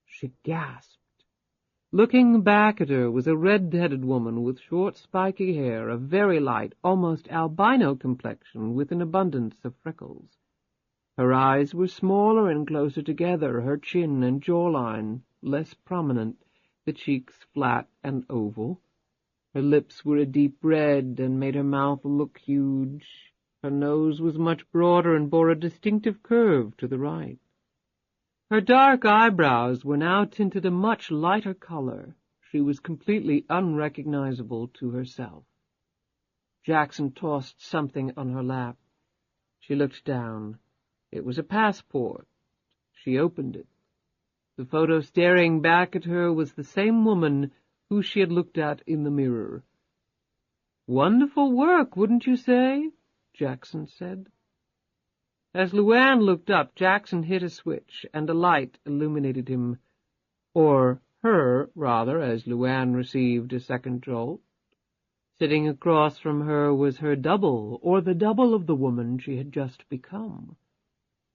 S2: She gasped. Looking back at her was a red-headed woman with short, spiky hair, a very light, almost albino complexion with an abundance of freckles. Her eyes were smaller and closer together, her chin and jawline less prominent, the cheeks flat and oval. Her lips were a deep red and made her mouth look huge. Her nose was much broader and bore a distinctive curve to the right. Her dark eyebrows were now tinted a much lighter color. She was completely unrecognizable to herself. Jackson tossed something on her lap. She looked down. It was a passport. She opened it. The photo staring back at her was the same woman who she had looked at in the mirror. "Wonderful work, wouldn't you say?" Jackson said. As LuAnn looked up, Jackson hit a switch, and a light illuminated him, or her, rather, as LuAnn received a second jolt. Sitting across from her was her double, or the double of the woman she had just become.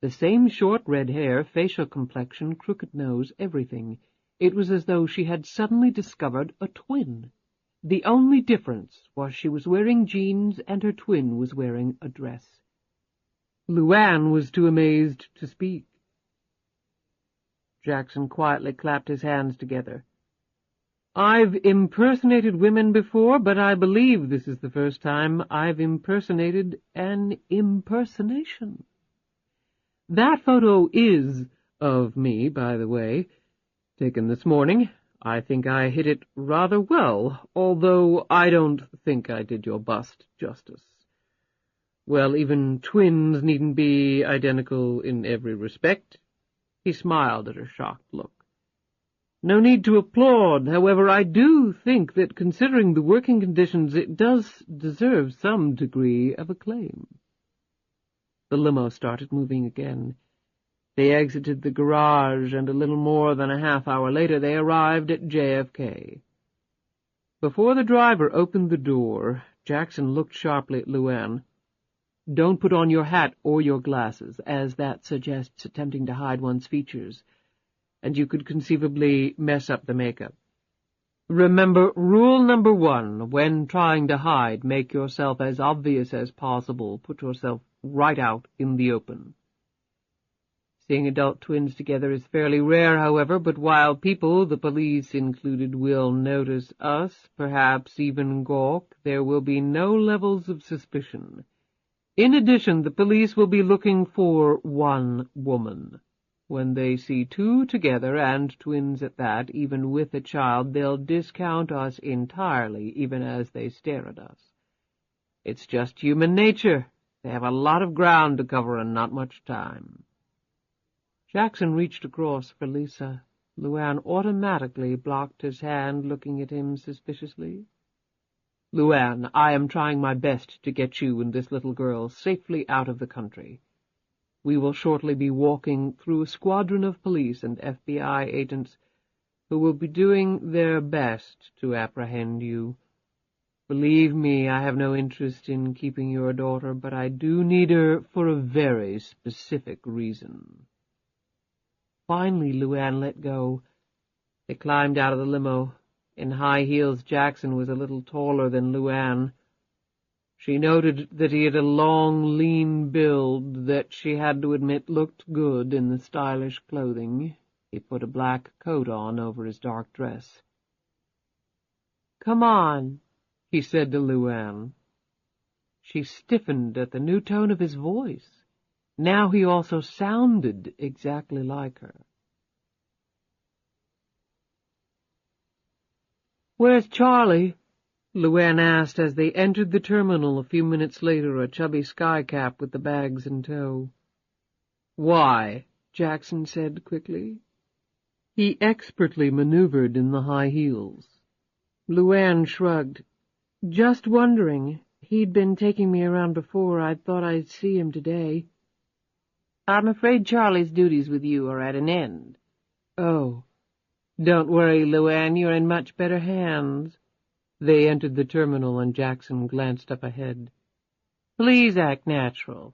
S2: The same short red hair, facial complexion, crooked nose, everything. It was as though she had suddenly discovered a twin. The only difference was she was wearing jeans and her twin was wearing a dress. LuAnn was too amazed to speak. Jackson quietly clapped his hands together. "I've impersonated women before, but I believe this is the first time I've impersonated an impersonation. That photo is of me, by the way, taken this morning. I think I hit it rather well, although I don't think I did your bust justice. Well, even twins needn't be identical in every respect." He smiled at her shocked look. "No need to applaud. However, I do think that, considering the working conditions, it does deserve some degree of acclaim." The limo started moving again. They exited the garage, and a little more than a half-hour later they arrived at JFK. Before the driver opened the door, Jackson looked sharply at LuAnn. "Don't put on your hat or your glasses, as that suggests attempting to hide one's features, and you could conceivably mess up the makeup. Remember, rule number 1, when trying to hide, make yourself as obvious as possible. Put yourself right out in the open." Seeing adult twins together is fairly rare, however, but while people, the police included, will notice us, perhaps even gawk, there will be no levels of suspicion. In addition, the police will be looking for one woman. When they see two together, and twins at that, even with a child, they'll discount us entirely, even as they stare at us. It's just human nature. They have a lot of ground to cover and not much time. Jackson reached across for Lisa. LuAnn automatically blocked his hand, looking at him suspiciously. "LuAnn, I am trying my best to get you and this little girl safely out of the country. We will shortly be walking through a squadron of police and FBI agents who will be doing their best to apprehend you. Believe me, I have no interest in keeping your daughter, but I do need her for a very specific reason." Finally, LuAnn let go. They climbed out of the limo. In high heels, Jackson was a little taller than LuAnn. She noted that he had a long, lean build that she had to admit looked good in the stylish clothing. He put a black coat on over his dark dress. "Come on," he said to LuAnn. She stiffened at the new tone of his voice. Now he also sounded exactly like her. "Where's Charlie?" LuAnn asked as they entered the terminal a few minutes later, a chubby skycap with the bags in tow. "Why?" Jackson said quickly. He expertly maneuvered in the high heels. LuAnn shrugged. "Just wondering. He'd been taking me around before. I thought I'd see him today." "I'm afraid Charlie's duties with you are at an end." "Oh. Don't worry, LuAnn, you're in much better hands." They entered the terminal, and Jackson glanced up ahead. "Please act natural.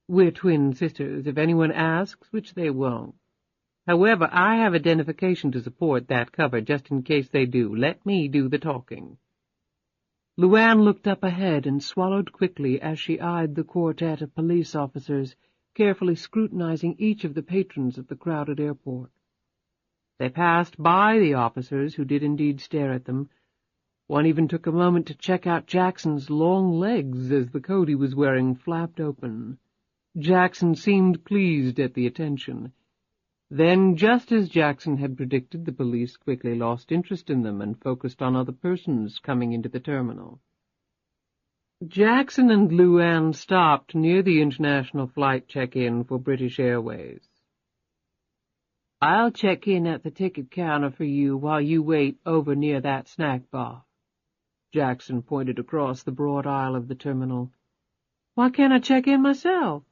S2: We're twin sisters, if anyone asks, which they won't. However, I have identification to support that cover, just in case they do. Let me do the talking." LuAnn looked up ahead and swallowed quickly as she eyed the quartet of police officers, carefully scrutinizing each of the patrons at the crowded airport. They passed by the officers, who did indeed stare at them. One even took a moment to check out Jackson's long legs as the coat he was wearing flapped open. Jackson seemed pleased at the attention. Then, just as Jackson had predicted, the police quickly lost interest in them and focused on other persons coming into the terminal. Jackson and LuAnn stopped near the international flight check-in for British Airways. "I'll check in at the ticket counter for you while you wait over near that snack bar." Jackson pointed across the broad aisle of the terminal. "Why can't I check in myself?"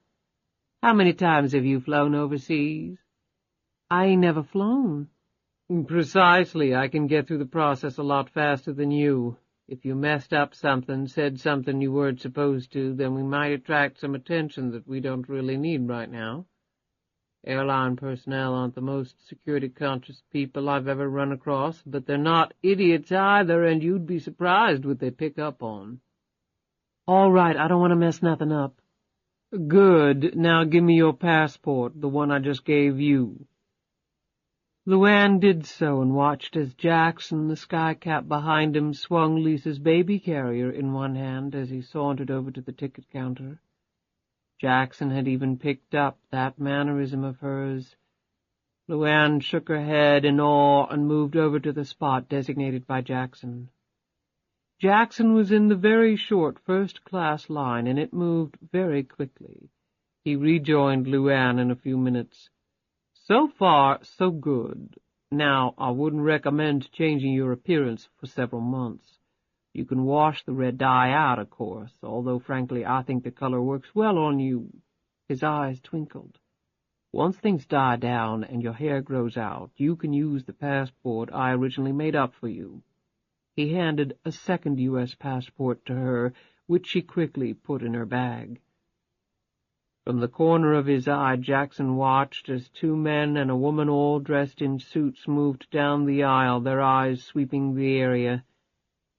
S2: "How many times have you flown overseas?" "I ain't never flown." "Precisely. I can get through the process a lot faster than you. If you messed up something, said something you weren't supposed to, then we might attract some attention that we don't really need right now. Airline personnel aren't the most security-conscious people I've ever run across, but they're not idiots either, and you'd be surprised what they pick up on." "All right, I don't want to mess nothing up." "Good. Now give me your passport, the one I just gave you." LuAnn did so and watched as Jackson, the skycap behind him, swung Lisa's baby carrier in one hand as he sauntered over to the ticket counter. Jackson had even picked up that mannerism of hers. LuAnn shook her head in awe and moved over to the spot designated by Jackson. Jackson was in the very short first-class line, and it moved very quickly. He rejoined LuAnn in a few minutes. "So far, so good. Now, I wouldn't recommend changing your appearance for several months. You can wash the red dye out, of course, although, frankly, I think the color works well on you." His eyes twinkled. "Once things die down and your hair grows out, you can use the passport I originally made up for you." He handed a second U.S. passport to her, which she quickly put in her bag. From the corner of his eye, Jackson watched as two men and a woman all dressed in suits moved down the aisle, their eyes sweeping the area.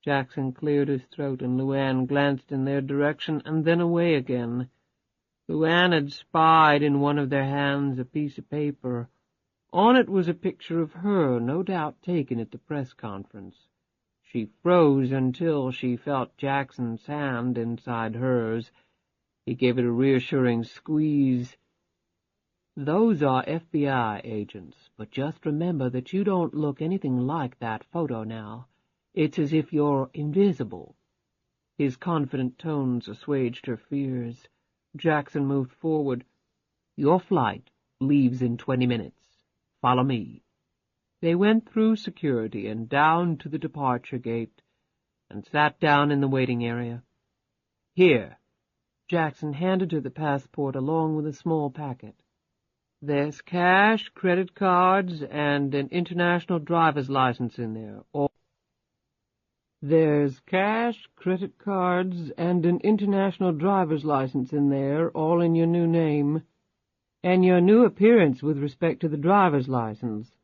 S2: Jackson cleared his throat, and LuAnn glanced in their direction and then away again. LuAnn had spied in one of their hands a piece of paper. On it was a picture of her, no doubt taken at the press conference. She froze until she felt Jackson's hand inside hers. He gave it a reassuring squeeze. "Those are FBI agents, but just remember that you don't look anything like that photo now. It's as if you're invisible." His confident tones assuaged her fears. Jackson moved forward. "Your flight leaves in 20 minutes. Follow me." They went through security and down to the departure gate and sat down in the waiting area. "Here." Jackson handed her the passport along with a small packet. "There's cash, credit cards, and an international driver's license in there. There's cash, credit cards, and an international driver's license in there, all in your new name, and your new appearance with respect to the driver's license."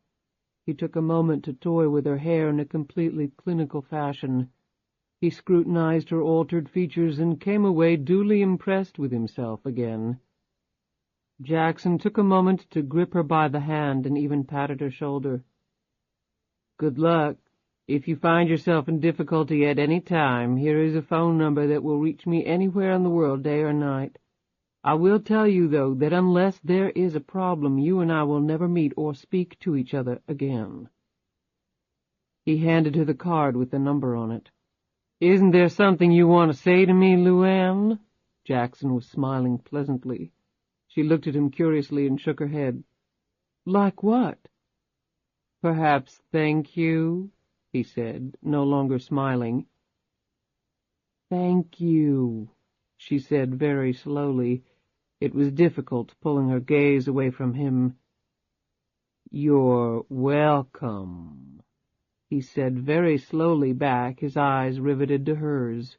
S2: He took a moment to toy with her hair in a completely clinical fashion. He scrutinized her altered features and came away duly impressed with himself again. Jackson took a moment to grip her by the hand and even patted her shoulder. "Good luck. If you find yourself in difficulty at any time, here is a phone number that will reach me anywhere in the world, day or night. I will tell you, though, that unless there is a problem, you and I will never meet or speak to each other again." He handed her the card with the number on it. "Isn't there something you want to say to me, LuAnn?" Jackson was smiling pleasantly. She looked at him curiously and shook her head. "Like what?" "Perhaps thank you," he said, no longer smiling. "Thank you," she said very slowly. It was difficult, pulling her gaze away from him. "You're welcome," he said very slowly back, his eyes riveted to hers.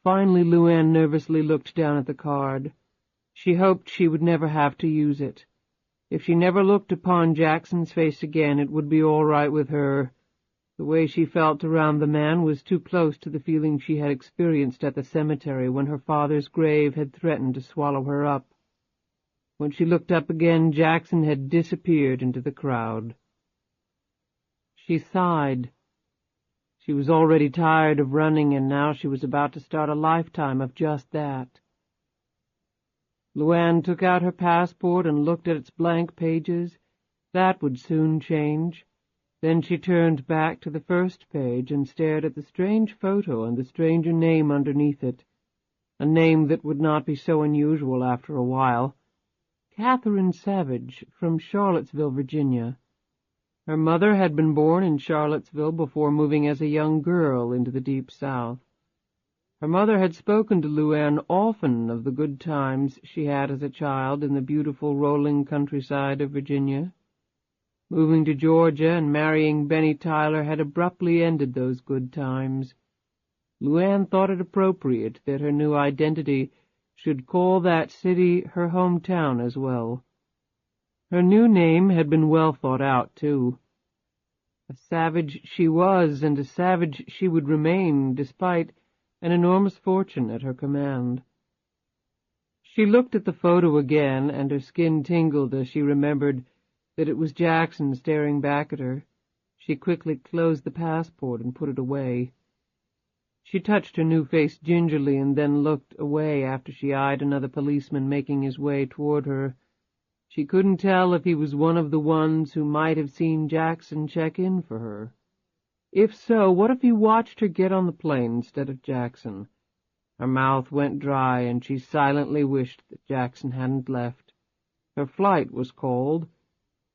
S2: Finally, LuAnn nervously looked down at the card. She hoped she would never have to use it. If she never looked upon Jackson's face again, it would be all right with her. The way she felt around the man was too close to the feeling she had experienced at the cemetery when her father's grave had threatened to swallow her up. When she looked up again, Jackson had disappeared into the crowd. She sighed. She was already tired of running, and now she was about to start a lifetime of just that. LuAnn took out her passport and looked at its blank pages. That would soon change. Then she turned back to the first page and stared at the strange photo and the stranger name underneath it, a name that would not be so unusual after a while. Catherine Savage, from Charlottesville, Virginia. Her mother had been born in Charlottesville before moving as a young girl into the Deep South. Her mother had spoken to LuAnn often of the good times she had as a child in the beautiful rolling countryside of Virginia. Moving to Georgia and marrying Benny Tyler had abruptly ended those good times. LuAnn thought it appropriate that her new identity should call that city her hometown as well. Her new name had been well thought out, too. A savage she was, and a savage she would remain, despite an enormous fortune at her command. She looked at the photo again, and her skin tingled as she remembered that it was Jackson staring back at her. She quickly closed the passport and put it away. She touched her new face gingerly and then looked away after she eyed another policeman making his way toward her. She couldn't tell if he was one of the ones who might have seen Jackson check in for her. If so, what if he watched her get on the plane instead of Jackson? Her mouth went dry, and she silently wished that Jackson hadn't left. Her flight was called.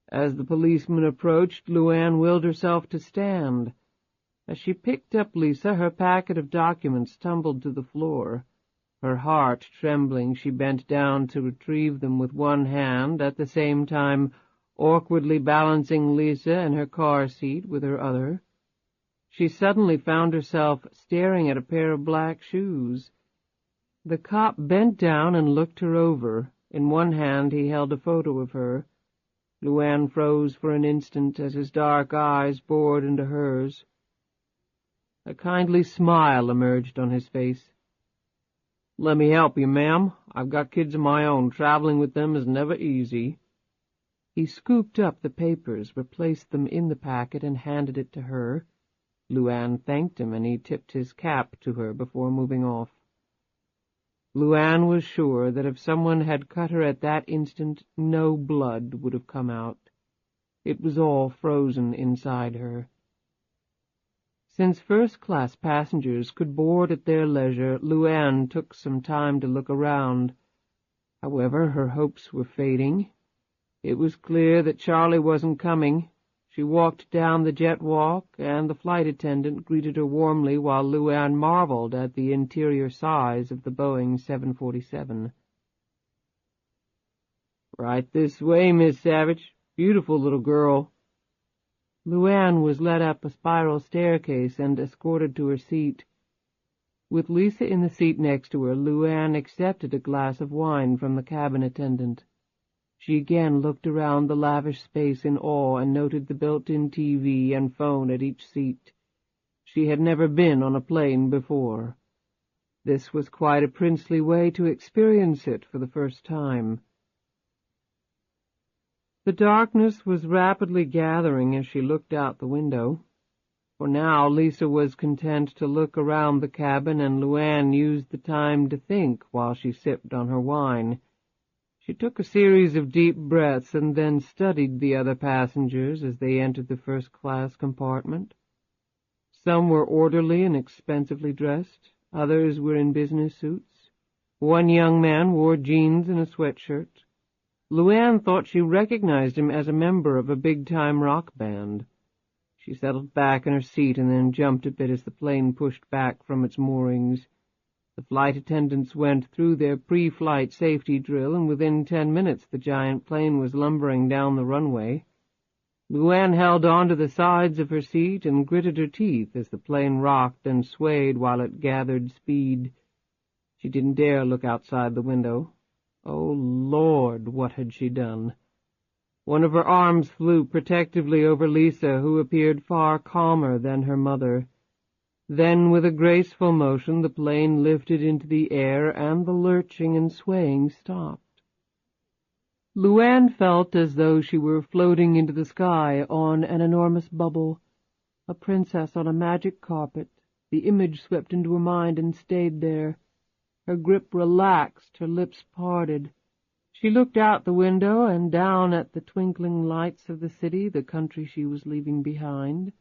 S2: As the policeman approached, LuAnn willed herself to stand. As she picked up Lisa, her packet of documents tumbled to the floor. Her heart trembling, she bent down to retrieve them with one hand, at the same time awkwardly balancing Lisa in her car seat with her other. She suddenly found herself staring at a pair of black shoes. The cop bent down and looked her over. In one hand he held a photo of her. LuAnn froze for an instant as his dark eyes bored into hers. A kindly smile emerged on his face. "Let me help you, ma'am. I've got kids of my own. Traveling with them is never easy." He scooped up the papers, replaced them in the packet, and handed it to her. LuAnn thanked him, and he tipped his cap to her before moving off. LuAnn was sure that if someone had cut her at that instant, no blood would have come out. It was all frozen inside her. Since first-class passengers could board at their leisure, LuAnn took some time to look around. However, her hopes were fading. It was clear that Charlie wasn't coming. She walked down the jet walk, and the flight attendant greeted her warmly while LuAnn marveled at the interior size of the Boeing 747. "Right this way, Miss Savage. Beautiful little girl." LuAnn was led up a spiral staircase and escorted to her seat. With Lisa in the seat next to her, LuAnn accepted a glass of wine from the cabin attendant. She again looked around the lavish space in awe and noted the built-in TV and phone at each seat. She had never been on a plane before. This was quite a princely way to experience it for the first time. The darkness was rapidly gathering as she looked out the window. For now Lisa was content to look around the cabin, and LuAnn used the time to think while she sipped on her wine. She took a series of deep breaths and then studied the other passengers as they entered the first-class compartment. Some were orderly and expensively dressed. Others were in business suits. One young man wore jeans and a sweatshirt. LuAnn thought she recognized him as a member of a big-time rock band. She settled back in her seat and then jumped a bit as the plane pushed back from its moorings. The flight attendants went through their pre-flight safety drill, and within 10 minutes the giant plane was lumbering down the runway. LuAnn held on to the sides of her seat and gritted her teeth as the plane rocked and swayed while it gathered speed. She didn't dare look outside the window. Oh, Lord, what had she done? One of her arms flew protectively over Lisa, who appeared far calmer than her mother. Then, with a graceful motion, the plane lifted into the air, and the lurching and swaying stopped. LuAnn felt as though she were floating into the sky on an enormous bubble. A princess on a magic carpet. The image swept into her mind and stayed there. Her grip relaxed, her lips parted. She looked out the window and down at the twinkling lights of the city, the country she was leaving behind.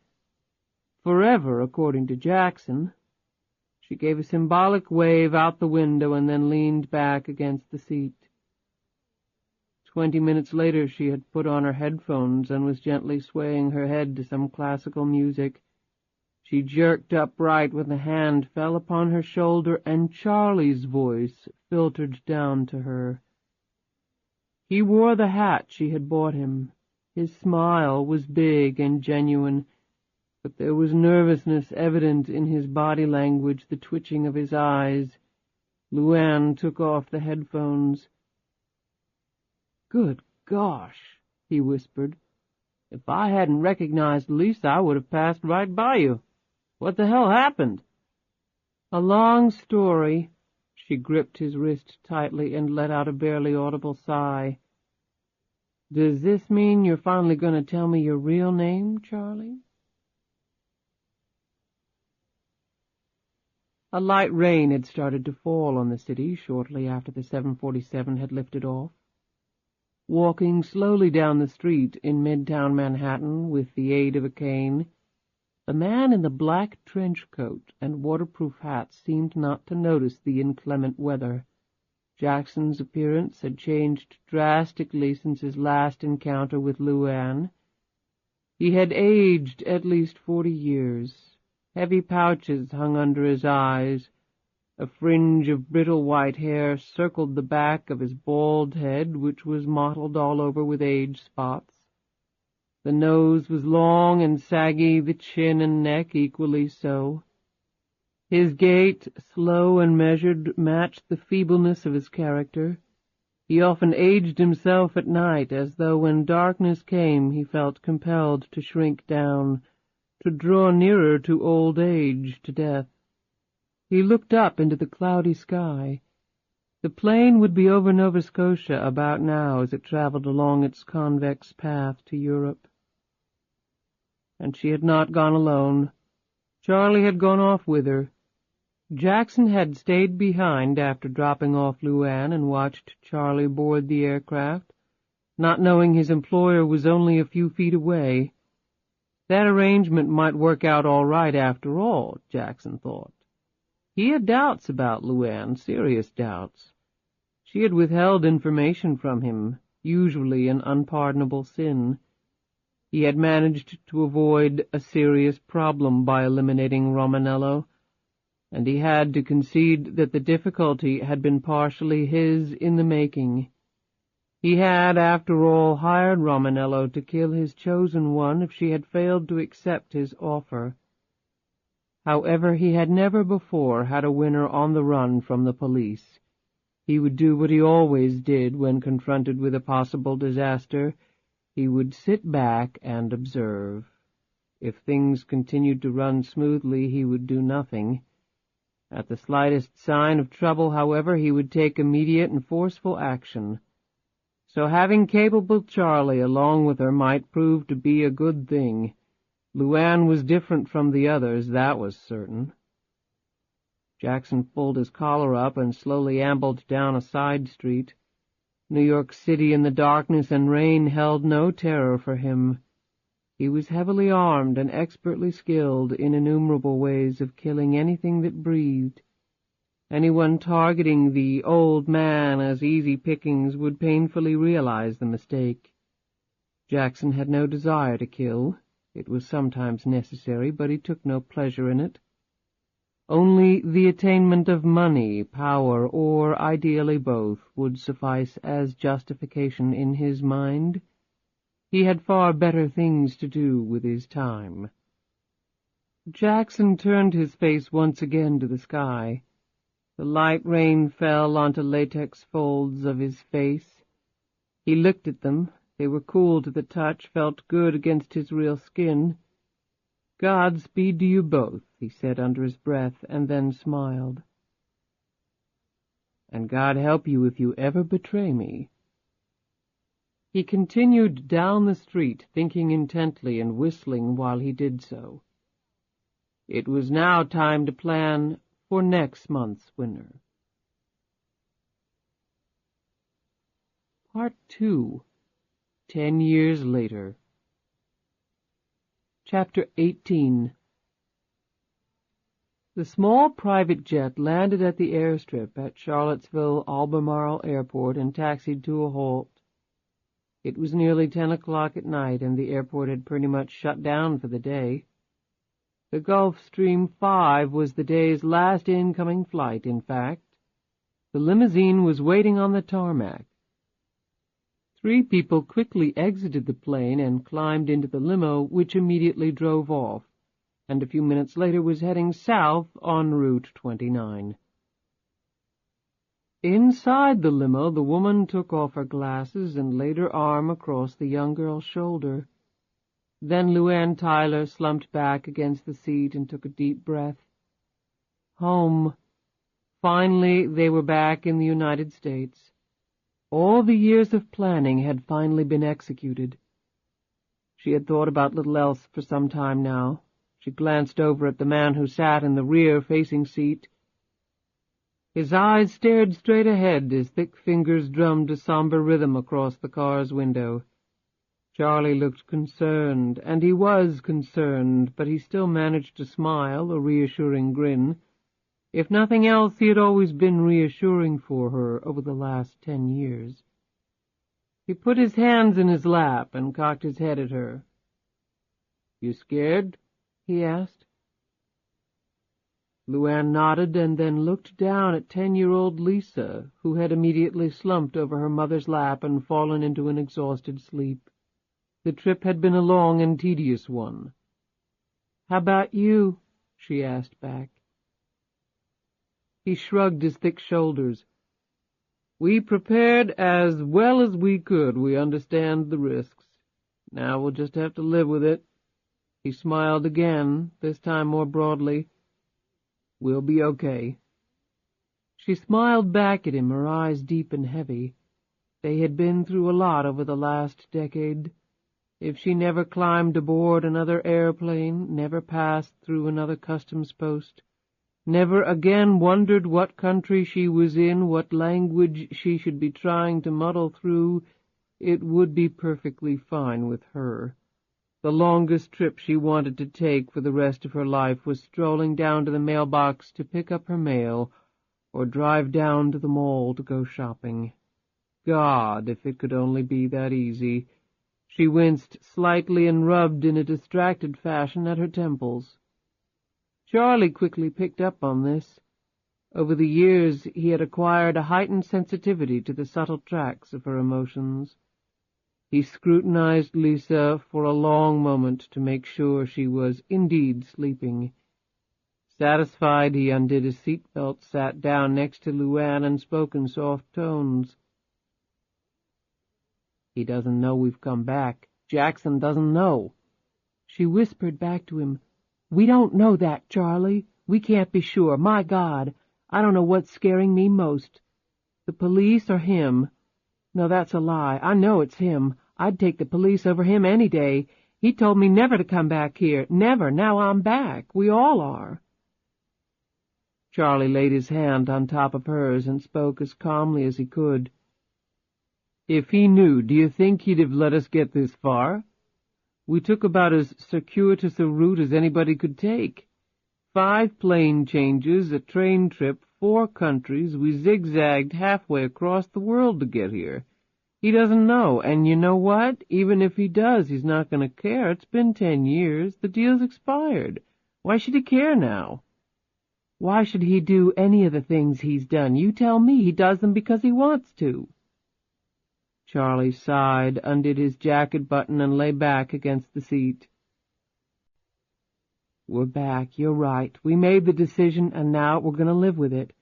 S2: Forever, according to Jackson. She gave a symbolic wave out the window and then leaned back against the seat. 20 minutes later she had put on her headphones and was gently swaying her head to some classical music. She jerked upright when a hand fell upon her shoulder, and Charlie's voice filtered down to her. He wore the hat she had bought him. His smile was big and genuine, but there was nervousness evident in his body language, the twitching of his eyes. LuAnn took off the headphones. "Good gosh," he whispered. "If I hadn't recognized Lisa, I would have passed right by you. What the hell happened?" "A long story." She gripped his wrist tightly and let out a barely audible sigh. "Does this mean you're finally going to tell me your real name, Charlie?" A light rain had started to fall on the city shortly after the 747 had lifted off. Walking slowly down the street in Midtown Manhattan with the aid of a cane, the man in the black trench coat and waterproof hat seemed not to notice the inclement weather. Jackson's appearance had changed drastically since his last encounter with LuAnn. He had aged at least 40 years. Heavy pouches hung under his eyes. A fringe of brittle white hair circled the back of his bald head, which was mottled all over with age spots. The nose was long and saggy, the chin and neck equally so. His gait, slow and measured, matched the feebleness of his character. He often aged himself at night, as though when darkness came he felt compelled to shrink down, to draw nearer to old age, to death. He looked up into the cloudy sky. The plane would be over Nova Scotia about now as it traveled along its convex path to Europe. And she had not gone alone. Charlie had gone off with her. Jackson had stayed behind after dropping off LuAnn and watched Charlie board the aircraft, not knowing his employer was only a few feet away. That arrangement might work out all right after all, Jackson thought. He had doubts about LuAnn, serious doubts. She had withheld information from him, usually an unpardonable sin. He had managed to avoid a serious problem by eliminating Romanello, and he had to concede that the difficulty had been partially his in the making. He had, after all, hired Romanello to kill his chosen one if she had failed to accept his offer. However, he had never before had a winner on the run from the police. He would do what he always did when confronted with a possible disaster. He would sit back and observe. If things continued to run smoothly, he would do nothing. At the slightest sign of trouble, however, he would take immediate and forceful action. So having capable Charlie along with her might prove to be a good thing. LuAnn was different from the others, that was certain. Jackson pulled his collar up and slowly ambled down a side street. New York City in the darkness and rain held no terror for him. He was heavily armed and expertly skilled in innumerable ways of killing anything that breathed. Anyone targeting the old man as easy pickings would painfully realize the mistake. Jackson had no desire to kill. It was sometimes necessary, but he took no pleasure in it. Only the attainment of money, power, or ideally both, would suffice as justification in his mind. He had far better things to do with his time. Jackson turned his face once again to the sky. The light rain fell onto latex folds of his face. He looked at them. They were cool to the touch, felt good against his real skin. "Godspeed to you both," he said under his breath, and then smiled. "And God help you if you ever betray me." He continued down the street, thinking intently and whistling while he did so. It was now time to plan for next month's winner. Part 2. 10 years later. Chapter 18. The small private jet landed at the airstrip at Charlottesville-Albemarle Airport and taxied to a halt. It was nearly 10 o'clock at night, and the airport had pretty much shut down for the day. The Gulfstream 5 was the day's last incoming flight, in fact. The limousine was waiting on the tarmac. 3 people quickly exited the plane and climbed into the limo, which immediately drove off, and a few minutes later was heading south on Route 29. Inside the limo, the woman took off her glasses and laid her arm across the young girl's shoulder. Then LuAnn Tyler slumped back against the seat and took a deep breath. Home. Finally, they were back in the United States. All the years of planning had finally been executed. She had thought about little else for some time now. She glanced over at the man who sat in the rear-facing seat. His eyes stared straight ahead as thick fingers drummed a somber rhythm across the car's window. Charlie looked concerned, and he was concerned, but he still managed to smile, a reassuring grin. If nothing else, he had always been reassuring for her over the last 10 years. He put his hands in his lap and cocked his head at her. "You scared?" he asked. LuAnn nodded and then looked down at 10-year-old Lisa, who had immediately slumped over her mother's lap and fallen into an exhausted sleep. The trip had been a long and tedious one. "How about you?" she asked back. He shrugged his thick shoulders. "We prepared as well as we could. We understand the risks. Now we'll just have to live with it." He smiled again, this time more broadly. "We'll be okay." She smiled back at him, her eyes deep and heavy. They had been through a lot over the last decade. If she never climbed aboard another airplane, never passed through another customs post, never again wondered what country she was in, what language she should be trying to muddle through, it would be perfectly fine with her. The longest trip she wanted to take for the rest of her life was strolling down to the mailbox to pick up her mail, or drive down to the mall to go shopping. God, if it could only be that easy. She winced slightly and rubbed in a distracted fashion at her temples. Charlie quickly picked up on this. Over the years he had acquired a heightened sensitivity to the subtle tracks of her emotions. He scrutinized Lisa for a long moment to make sure she was indeed sleeping. Satisfied, he undid his seat-belt, sat down next to LuAnn, and spoke in soft tones. "He doesn't know we've come back. Jackson doesn't know." She whispered back to him, "We don't know that, Charlie. We can't be sure. My God, I don't know what's scaring me most. The police or him. No, that's a lie. I know it's him. I'd take the police over him any day. He told me never to come back here. Never. Now I'm back. We all are." Charlie laid his hand on top of hers and spoke as calmly as he could. "If he knew, do you think he'd have let us get this far? We took about as circuitous a route as anybody could take. 5 plane changes, a train trip, 4 countries. We zigzagged halfway across the world to get here. He doesn't know, and you know what? Even if he does, he's not going to care. It's been 10 years. The deal's expired. Why should he care now? Why should he do any of the things he's done? You tell me. He does them because he wants to." Charlie sighed, undid his jacket button, and lay back against the seat. "We're back. You're right. We made the decision, and now we're going to live with it.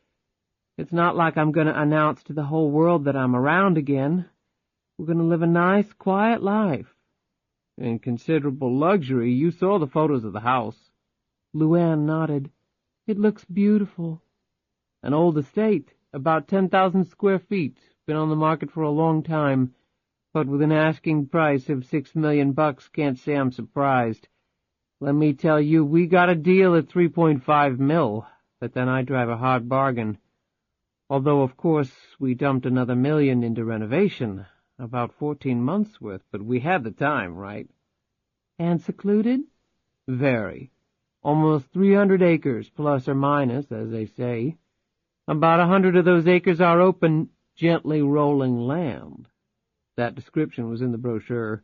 S2: It's not like I'm going to announce to the whole world that I'm around again. We're going to live a nice, quiet life." "In considerable luxury. You saw the photos of the house." LuAnn nodded. "It looks beautiful." "An old estate, about 10,000 square feet. Been on the market for a long time, but with an asking price of $6 million, can't say I'm surprised. Let me tell you, we got a deal at 3.5 mil, but then I drive a hard bargain. Although, of course, we dumped another $1 million into renovation, about 14 months' worth, but we had the time, right? And secluded? Very. Almost 300 acres, plus or minus, as they say. About 100 of those acres are open, gently rolling land. That description was in the brochure.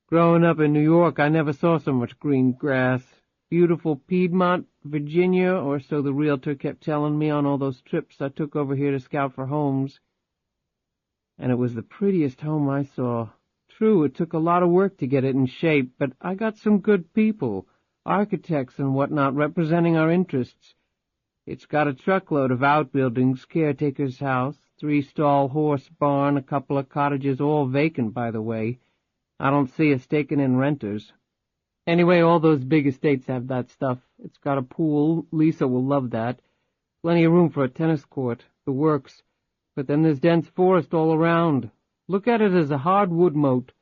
S2: Growing up in New York, I never saw so much green grass. Beautiful Piedmont, Virginia, or so the realtor kept telling me on all those trips I took over here to scout for homes. And it was the prettiest home I saw. True, it took a lot of work to get it in shape, but I got some good people, architects and whatnot, representing our interests. It's got a truckload of outbuildings, caretaker's house, 3-stall horse barn, a couple of cottages, all vacant, by the way. I don't see us taking in renters. Anyway, all those big estates have that stuff. It's got a pool. Lisa will love that. Plenty of room for a tennis court. The works. But then there's dense forest all around. Look at it as a hardwood moat.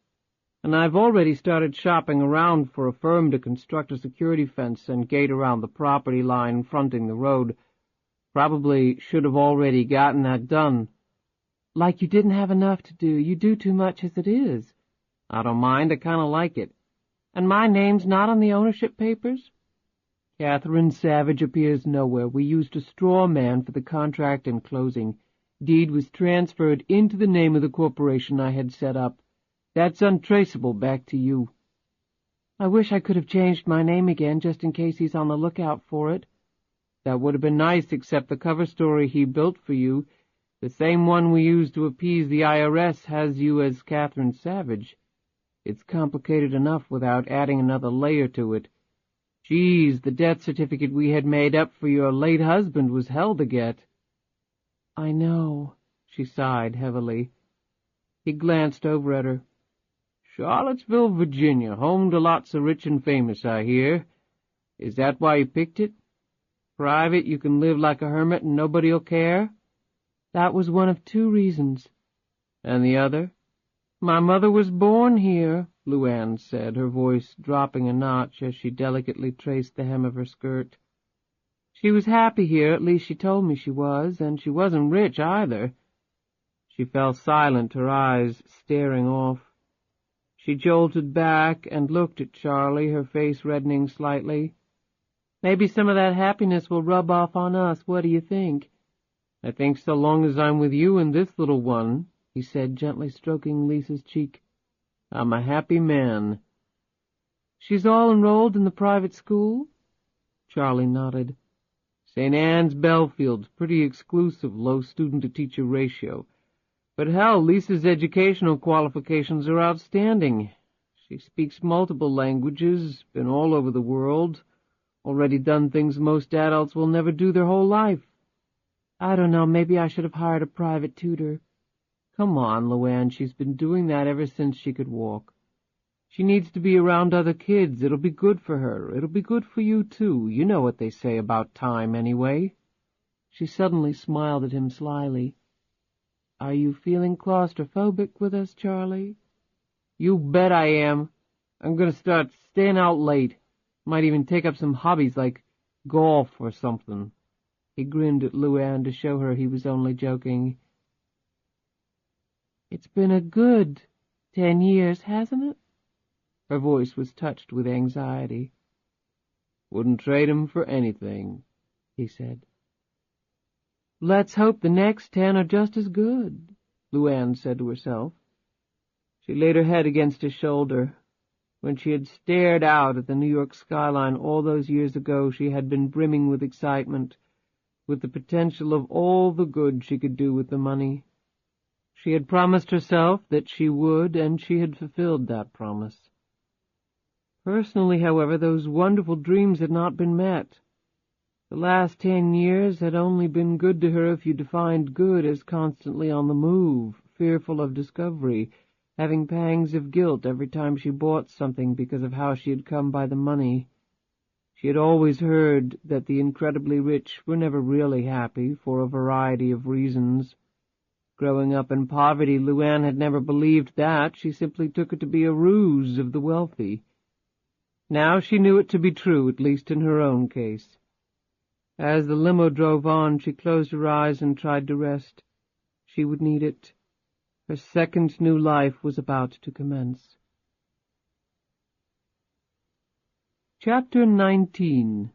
S2: And I've already started shopping around for a firm to construct a security fence and gate around the property line fronting the road. Probably should have already gotten that done. Like you didn't have enough to do. You do too much as it is. I don't mind. I kind of like it. And my name's not on the ownership papers? Catherine Savage appears nowhere. We used a straw man for the contract and closing. Deed was transferred into the name of the corporation I had set up. That's untraceable back to you. I wish I could have changed my name again, just in case he's on the lookout for it. That would have been nice, except the cover story he built for you, the same one we used to appease the IRS, has you as Catherine Savage. It's complicated enough without adding another layer to it. Geez, the death certificate we had made up for your late husband was hell to get. I know, she sighed heavily. He glanced over at her. Charlottesville, Virginia, home to lots of rich and famous, I hear. Is that why you picked it? Private, you can live like a hermit and nobody'll care? That was one of 2 reasons. And the other? My mother was born here, LuAnn said, her voice dropping a notch as she delicately traced the hem of her skirt. She was happy here, at least she told me she was, and she wasn't rich either. She fell silent, her eyes staring off. She jolted back and looked at Charlie, her face reddening slightly. Maybe some of that happiness will rub off on us. What do you think? I think so long as I'm with you and this little one, he said, gently stroking Lisa's cheek. I'm a happy man. She's all enrolled in the private school? Charlie nodded. St. Anne's Bellefield's pretty exclusive, low student-to-teacher ratio. But hell, Lisa's educational qualifications are outstanding. She speaks multiple languages, been all over the world, already done things most adults will never do their whole life. I don't know, maybe I should have hired a private tutor. Come on, LuAnn, she's been doing that ever since she could walk. She needs to be around other kids. It'll be good for her. It'll be good for you, too. You know what they say about time, anyway. She suddenly smiled at him slyly. Are you feeling claustrophobic with us, Charlie? You bet I am. I'm going to start staying out late. Might even take up some hobbies like golf or something. He grinned at LuAnn to show her he was only joking. It's been a good 10 years, hasn't it? Her voice was touched with anxiety. Wouldn't trade 'em for anything, he said. Let's hope the next 10 are just as good, LuAnn said to herself. She laid her head against his shoulder. When she had stared out at the New York skyline all those years ago, she had been brimming with excitement, with the potential of all the good she could do with the money. She had promised herself that she would, and she had fulfilled that promise. Personally, however, those wonderful dreams had not been met. The last 10 years had only been good to her if you defined good as constantly on the move, fearful of discovery, having pangs of guilt every time she bought something because of how she had come by the money. She had always heard that the incredibly rich were never really happy for a variety of reasons. Growing up in poverty, LuAnn had never believed that. She simply took it to be a ruse of the wealthy. Now she knew it to be true, at least in her own case. As the limo drove on, she closed her eyes and tried to rest. She would need it. Her second new life was about to commence. Chapter 19.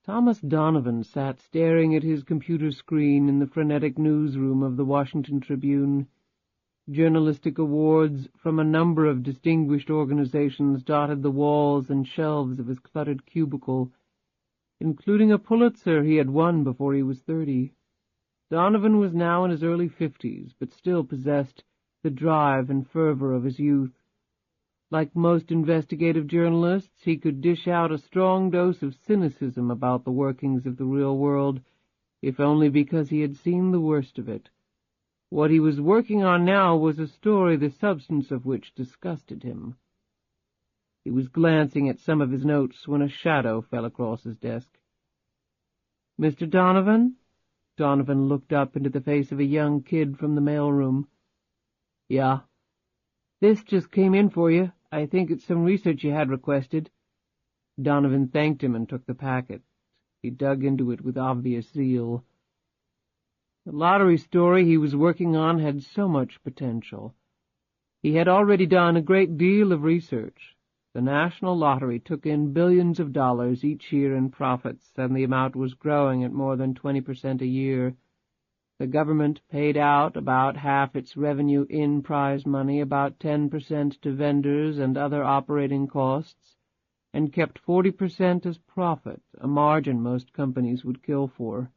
S2: Thomas Donovan sat staring at his computer screen in the frenetic newsroom of the Washington Tribune. Journalistic awards from a number of distinguished organizations dotted the walls and shelves of his cluttered cubicle, including a Pulitzer he had won before he was 30. Donovan was now in his early 50s, but still possessed the drive and fervor of his youth. Like most investigative journalists, he could dish out a strong dose of cynicism about the workings of the real world, if only because he had seen the worst of it. What he was working on now was a story the substance of which disgusted him. He was glancing at some of his notes when a shadow fell across his desk. "Mr. Donovan?" Donovan looked up into the face of a young kid from the mailroom. "Yeah." "This just came in for you. I think it's some research you had requested." Donovan thanked him and took the packet. He dug into it with obvious zeal. The lottery story he was working on had so much potential. He had already done a great deal of research. The national lottery took in billions of dollars each year in profits, and the amount was growing at more than 20% a year. The government paid out about half its revenue in prize money, about 10% to vendors and other operating costs, and kept 40% as profit, a margin most companies would kill for.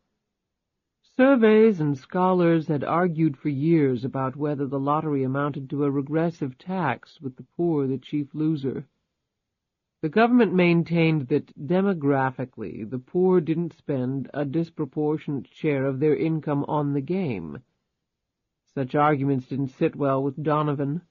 S2: Surveys and scholars had argued for years about whether the lottery amounted to a regressive tax, with the poor the chief loser. The government maintained that demographically the poor didn't spend a disproportionate share of their income on the game. Such arguments didn't sit well with Donovan.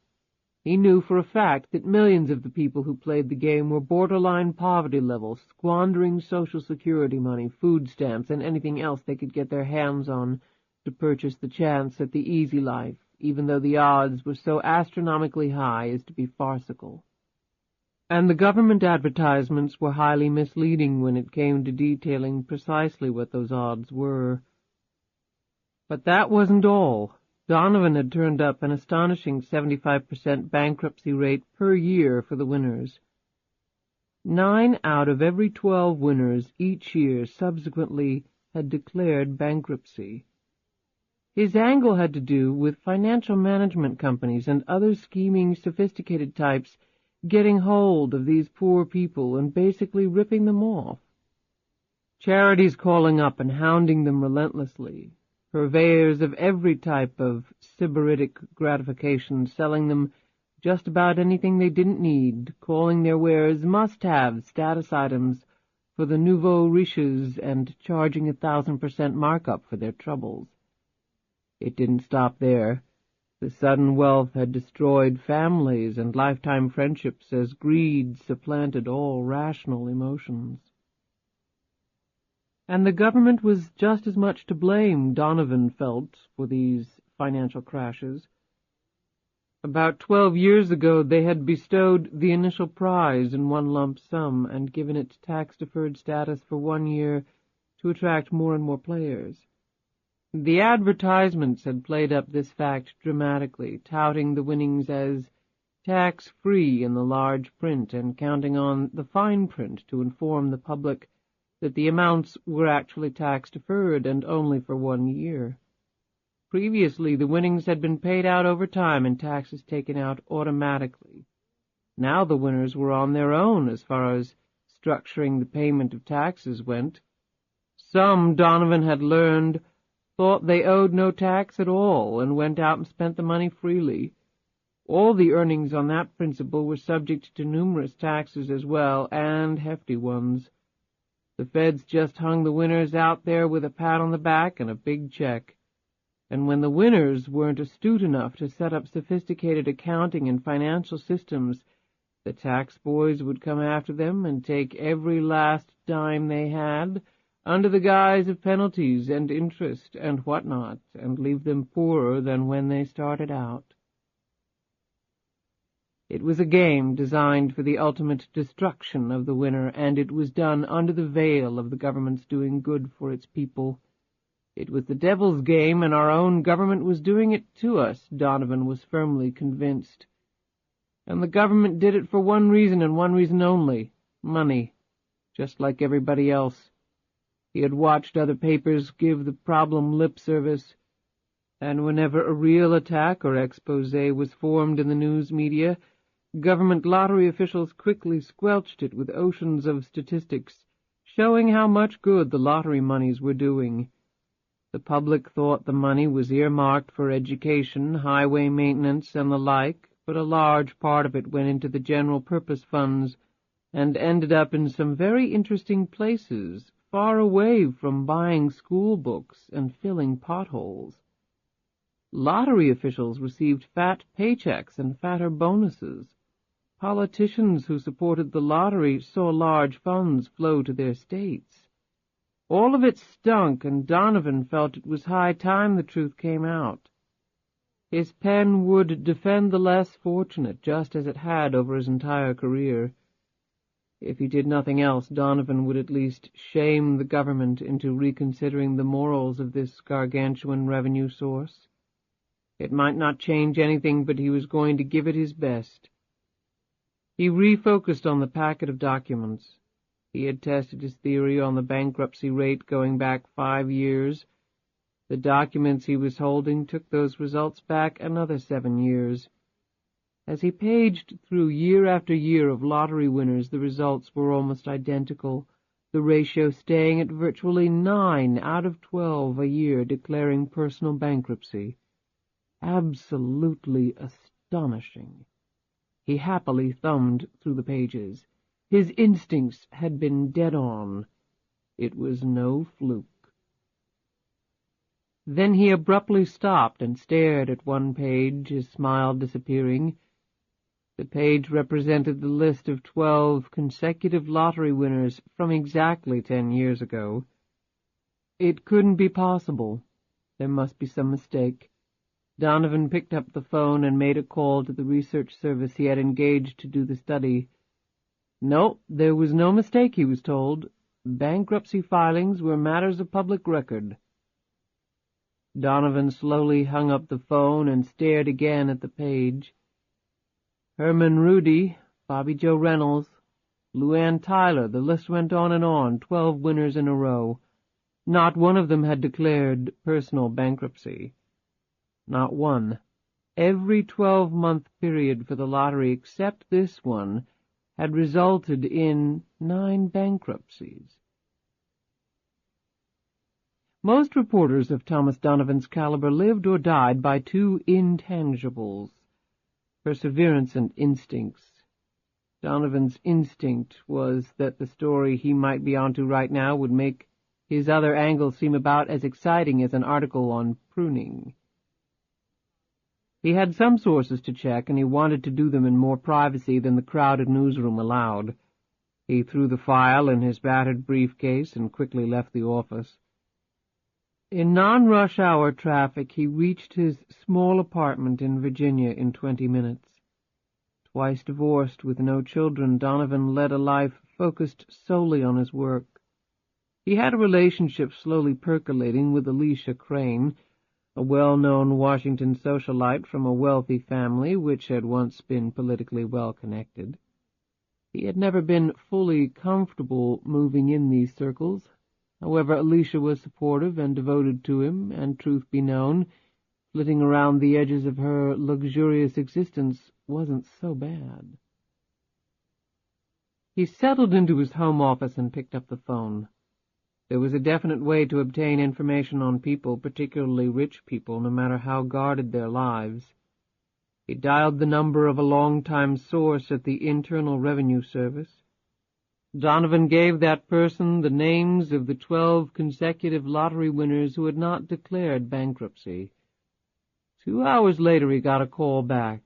S2: He knew for a fact that millions of the people who played the game were borderline poverty level, squandering Social Security money, food stamps, and anything else they could get their hands on to purchase the chance at the easy life, even though the odds were so astronomically high as to be farcical. And the government advertisements were highly misleading when it came to detailing precisely what those odds were. But that wasn't all. Donovan had turned up an astonishing 75% bankruptcy rate per year for the winners. 9 out of every 12 winners each year subsequently had declared bankruptcy. His angle had to do with financial management companies and other scheming, sophisticated types getting hold of these poor people and basically ripping them off. Charities calling up and hounding them relentlessly. Purveyors of every type of sybaritic gratification, selling them just about anything they didn't need, calling their wares must-have status items for the nouveau riches and charging 1,000% markup for their troubles. It didn't stop there. The sudden wealth had destroyed families and lifetime friendships as greed supplanted all rational emotions. And the government was just as much to blame, Donovan felt, for these financial crashes. About 12 years ago they had bestowed the initial prize in one lump sum and given it tax-deferred status for 1 year to attract more and more players. The advertisements had played up this fact dramatically, touting the winnings as tax-free in the large print and counting on the fine print to inform the public that the amounts were actually tax-deferred and only for 1 year. Previously, the winnings had been paid out over time and taxes taken out automatically. Now the winners were on their own as far as structuring the payment of taxes went. Some, Donovan had learned, thought they owed no tax at all and went out and spent the money freely. All the earnings on that principle were subject to numerous taxes as well, and hefty ones. The feds just hung the winners out there with a pat on the back and a big check. And when the winners weren't astute enough to set up sophisticated accounting and financial systems, the tax boys would come after them and take every last dime they had, under the guise of penalties and interest and whatnot, and leave them poorer than when they started out. It was a game designed for the ultimate destruction of the winner, and it was done under the veil of the government's doing good for its people. It was the devil's game, and our own government was doing it to us, Donovan was firmly convinced. And the government did it for one reason and one reason only: money, just like everybody else. He had watched other papers give the problem lip service, and whenever a real attack or expose was formed in the news media, government lottery officials quickly squelched it with oceans of statistics, showing how much good the lottery monies were doing. The public thought the money was earmarked for education, highway maintenance, and the like, but a large part of it went into the general purpose funds and ended up in some very interesting places, far away from buying school books and filling potholes. Lottery officials received fat paychecks and fatter bonuses. Politicians who supported the lottery saw large funds flow to their states. All of it stunk, and Donovan felt it was high time the truth came out. His pen would defend the less fortunate, just as it had over his entire career. If he did nothing else, Donovan would at least shame the government into reconsidering the morals of this gargantuan revenue source. It might not change anything, but he was going to give it his best. He refocused on the packet of documents. He had tested his theory on the bankruptcy rate going back 5 years. The documents he was holding took those results back another 7 years. As he paged through year after year of lottery winners, the results were almost identical, the ratio staying at virtually 9 out of 12 a year declaring personal bankruptcy. Absolutely astonishing. He happily thumbed through the pages. His instincts had been dead on. It was no fluke. Then he abruptly stopped and stared at one page, his smile disappearing. The page represented the list of 12 consecutive lottery winners from exactly 10 years ago. It couldn't be possible. There must be some mistake. Donovan picked up the phone and made a call to the research service he had engaged to do the study. No, there was no mistake, he was told. Bankruptcy filings were matters of public record. Donovan slowly hung up the phone and stared again at the page. Herman Rudy, Bobby Joe Reynolds, LuAnn Tyler, the list went on, 12 winners in a row. Not one of them had declared personal bankruptcy. Not one. Every 12-month period for the lottery except this one had resulted in 9 bankruptcies. Most reporters of Thomas Donovan's caliber lived or died by 2 intangibles: perseverance and instincts. Donovan's instinct was that the story he might be onto right now would make his other angle seem about as exciting as an article on pruning. He had some sources to check, and he wanted to do them in more privacy than the crowded newsroom allowed. He threw the file in his battered briefcase and quickly left the office. In non-rush hour traffic, he reached his small apartment in Virginia in 20 minutes. Twice divorced with no children, Donovan led a life focused solely on his work. He had a relationship slowly percolating with Alicia Crane, a well-known Washington socialite from a wealthy family which had once been politically well-connected. He had never been fully comfortable moving in these circles. However, Alicia was supportive and devoted to him, and, truth be known, flitting around the edges of her luxurious existence wasn't so bad. He settled into his home office and picked up the phone. There was a definite way to obtain information on people, particularly rich people, no matter how guarded their lives. He dialed the number of a long-time source at the Internal Revenue Service. Donovan gave that person the names of the 12 consecutive lottery winners who had not declared bankruptcy. 2 hours later he got a call back.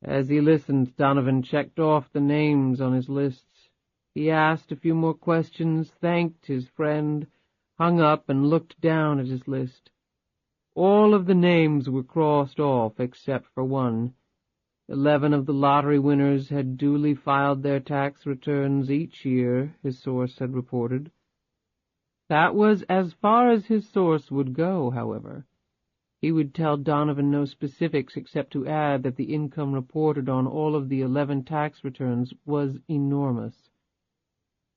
S2: As he listened, Donovan checked off the names on his lists. He asked a few more questions, thanked his friend, hung up, and looked down at his list. All of the names were crossed off except for one. 11 of the lottery winners had duly filed their tax returns each year, his source had reported. That was as far as his source would go, however. He would tell Donovan no specifics except to add that the income reported on all of the 11 tax returns was enormous.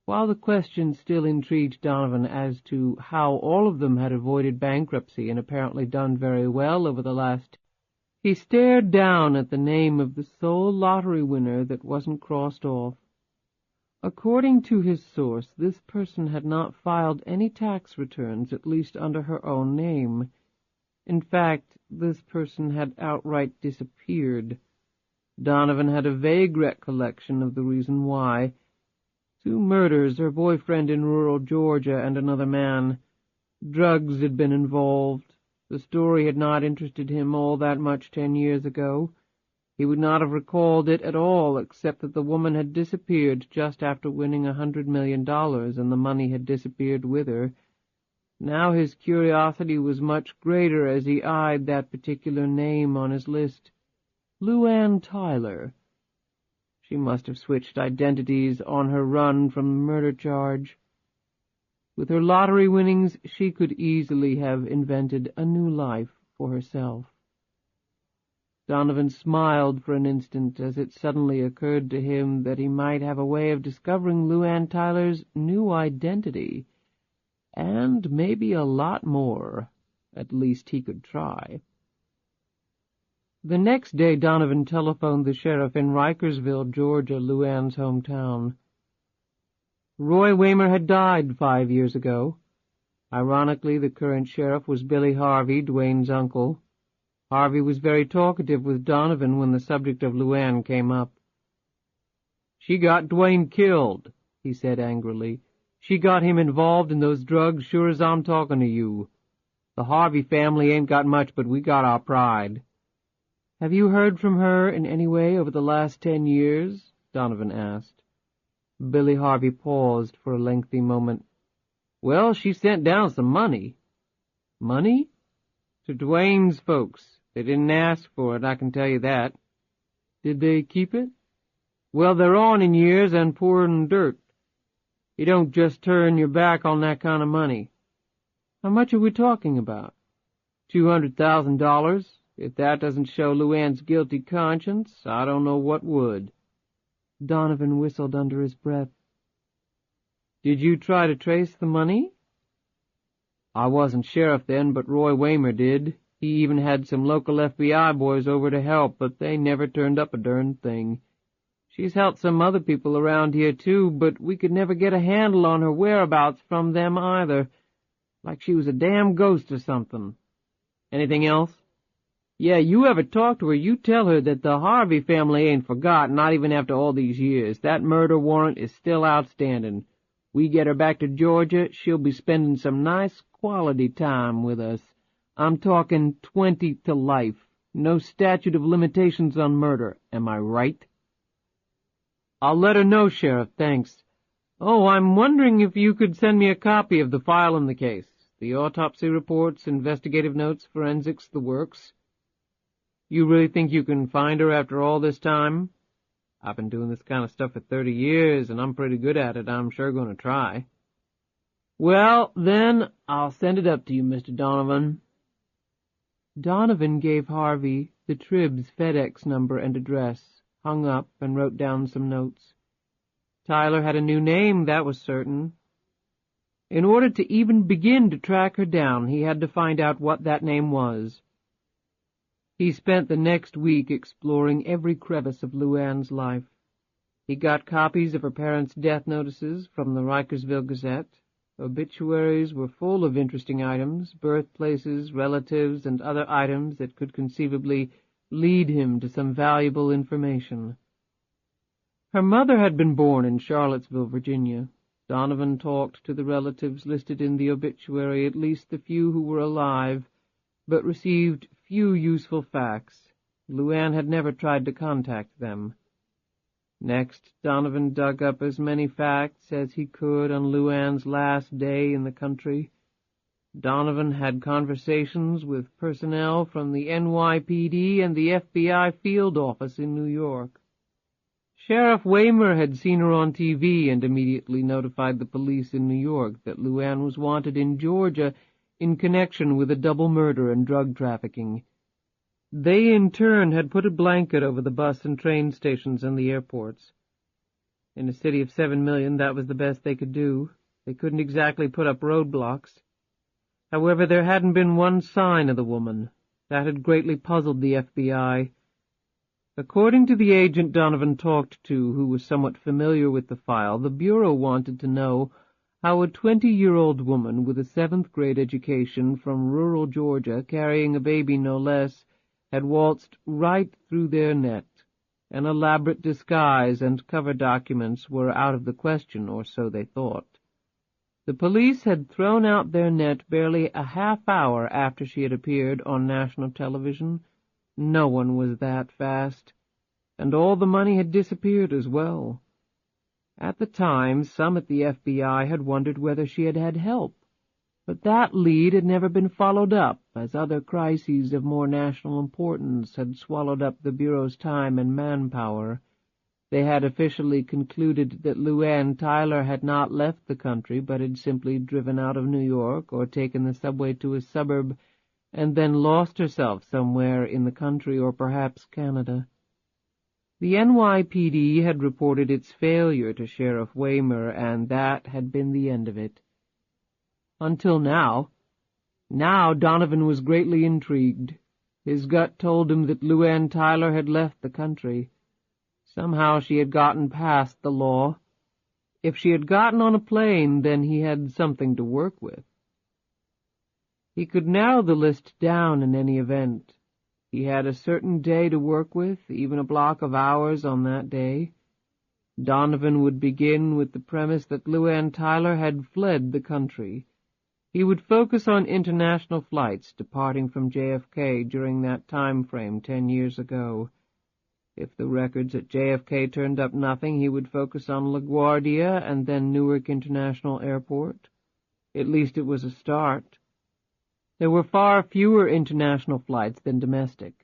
S2: While the question still intrigued Donovan as to how all of them had avoided bankruptcy and apparently done very well over the last, he stared down at the name of the sole lottery winner that wasn't crossed off. According to his source, this person had not filed any tax returns, at least under her own name. In fact, this person had outright disappeared. Donovan had a vague recollection of the reason why. 2 murders, her boyfriend in rural Georgia, and another man. Drugs had been involved. The story had not interested him all that much 10 years ago. He would not have recalled it at all, except that the woman had disappeared just after winning $100 million, and the money had disappeared with her. Now his curiosity was much greater as he eyed that particular name on his list. LuAnn Tyler. She must have switched identities on her run from the murder charge. With her lottery winnings, she could easily have invented a new life for herself. Donovan smiled for an instant as it suddenly occurred to him that he might have a way of discovering LuAnn Tyler's new identity. And maybe a lot more. At least he could try. The next day Donovan telephoned the sheriff in Rikersville, Georgia, LuAnn's hometown. Roy Waymer had died 5 years ago. Ironically, the current sheriff was Billy Harvey, Dwayne's uncle. Harvey was very talkative with Donovan when the subject of LuAnn came up. "She got Dwayne killed," he said angrily. "She got him involved in those drugs sure as I'm talking to you. The Harvey family ain't got much, but we got our pride." "Have you heard from her in any way over the last 10 years?" Donovan asked. Billy Harvey paused for a lengthy moment. "Well, she sent down some money." "Money?" "To Dwayne's folks. They didn't ask for it, I can tell you that." "Did they keep it?" "Well, they're on in years and poor in dirt. You don't just turn your back on that kind of money." "How much are we talking about?" $200,000. If that doesn't show LuAnn's guilty conscience, I don't know what would." Donovan whistled under his breath. "Did you try to trace the money?" "I wasn't sheriff then, but Roy Waymer did. He even had some local FBI boys over to help, but they never turned up a darn thing. She's helped some other people around here, too, but we could never get a handle on her whereabouts from them either, like she was a damn ghost or something." "Anything else?" "Yeah, you ever talk to her, you tell her that the Harvey family ain't forgot, not even after all these years. That murder warrant is still outstanding. We get her back to Georgia, she'll be spending some nice quality time with us. I'm talking 20 to life. No statute of limitations on murder. Am I right?" "I'll let her know, Sheriff, thanks. Oh, I'm wondering if you could send me a copy of the file in the case. The autopsy reports, investigative notes, forensics, the works. You really think you can find her after all this time?" "I've been doing this kind of stuff for 30 years, and I'm pretty good at it. I'm sure going to try." "Well, then, I'll send it up to you, Mr. Donovan." Donovan gave Harvey the Trib's FedEx number and address, hung up, and wrote down some notes. Tyler had a new name, that was certain. In order to even begin to track her down, he had to find out what that name was. He spent the next week exploring every crevice of LuAnn's life. He got copies of her parents' death notices from the Rikersville Gazette. Obituaries were full of interesting items, birthplaces, relatives, and other items that could conceivably lead him to some valuable information. Her mother had been born in Charlottesville, Virginia. Donovan talked to the relatives listed in the obituary, at least the few who were alive, but received few useful facts. LuAnn had never tried to contact them. Next, Donovan dug up as many facts as he could on LuAnn's last day in the country. Donovan had conversations with personnel from the NYPD and the FBI field office in New York. Sheriff Waymer had seen her on TV and immediately notified the police in New York that LuAnn was wanted in Georgia in connection with a double murder and drug trafficking. They, in turn, had put a blanket over the bus and train stations and the airports. In a city of 7 million, that was the best they could do. They couldn't exactly put up roadblocks. However, there hadn't been one sign of the woman. That had greatly puzzled the FBI. According to the agent Donovan talked to, who was somewhat familiar with the file, the Bureau wanted to know how a 20-year-old woman with a 7th-grade education from rural Georgia, carrying a baby no less, had waltzed right through their net. An elaborate disguise and cover documents were out of the question, or so they thought. The police had thrown out their net barely a half-hour after she had appeared on national television. No one was that fast, and all the money had disappeared as well. At the time, some at the FBI had wondered whether she had had help, but that lead had never been followed up, as other crises of more national importance had swallowed up the Bureau's time and manpower. They had officially concluded that LuAnn Tyler had not left the country, but had simply driven out of New York or taken the subway to a suburb and then lost herself somewhere in the country or perhaps Canada. The NYPD had reported its failure to Sheriff Waymer, and that had been the end of it. Until now. Now Donovan was greatly intrigued. His gut told him that LuAnn Tyler had left the country. Somehow she had gotten past the law. If she had gotten on a plane, then he had something to work with. He could narrow the list down in any event. He had a certain day to work with, even a block of hours on that day. Donovan would begin with the premise that LuAnn Tyler had fled the country. He would focus on international flights departing from JFK during that time frame 10 years ago. If the records at JFK turned up nothing, he would focus on LaGuardia and then Newark International Airport. At least it was a start. There were far fewer international flights than domestic.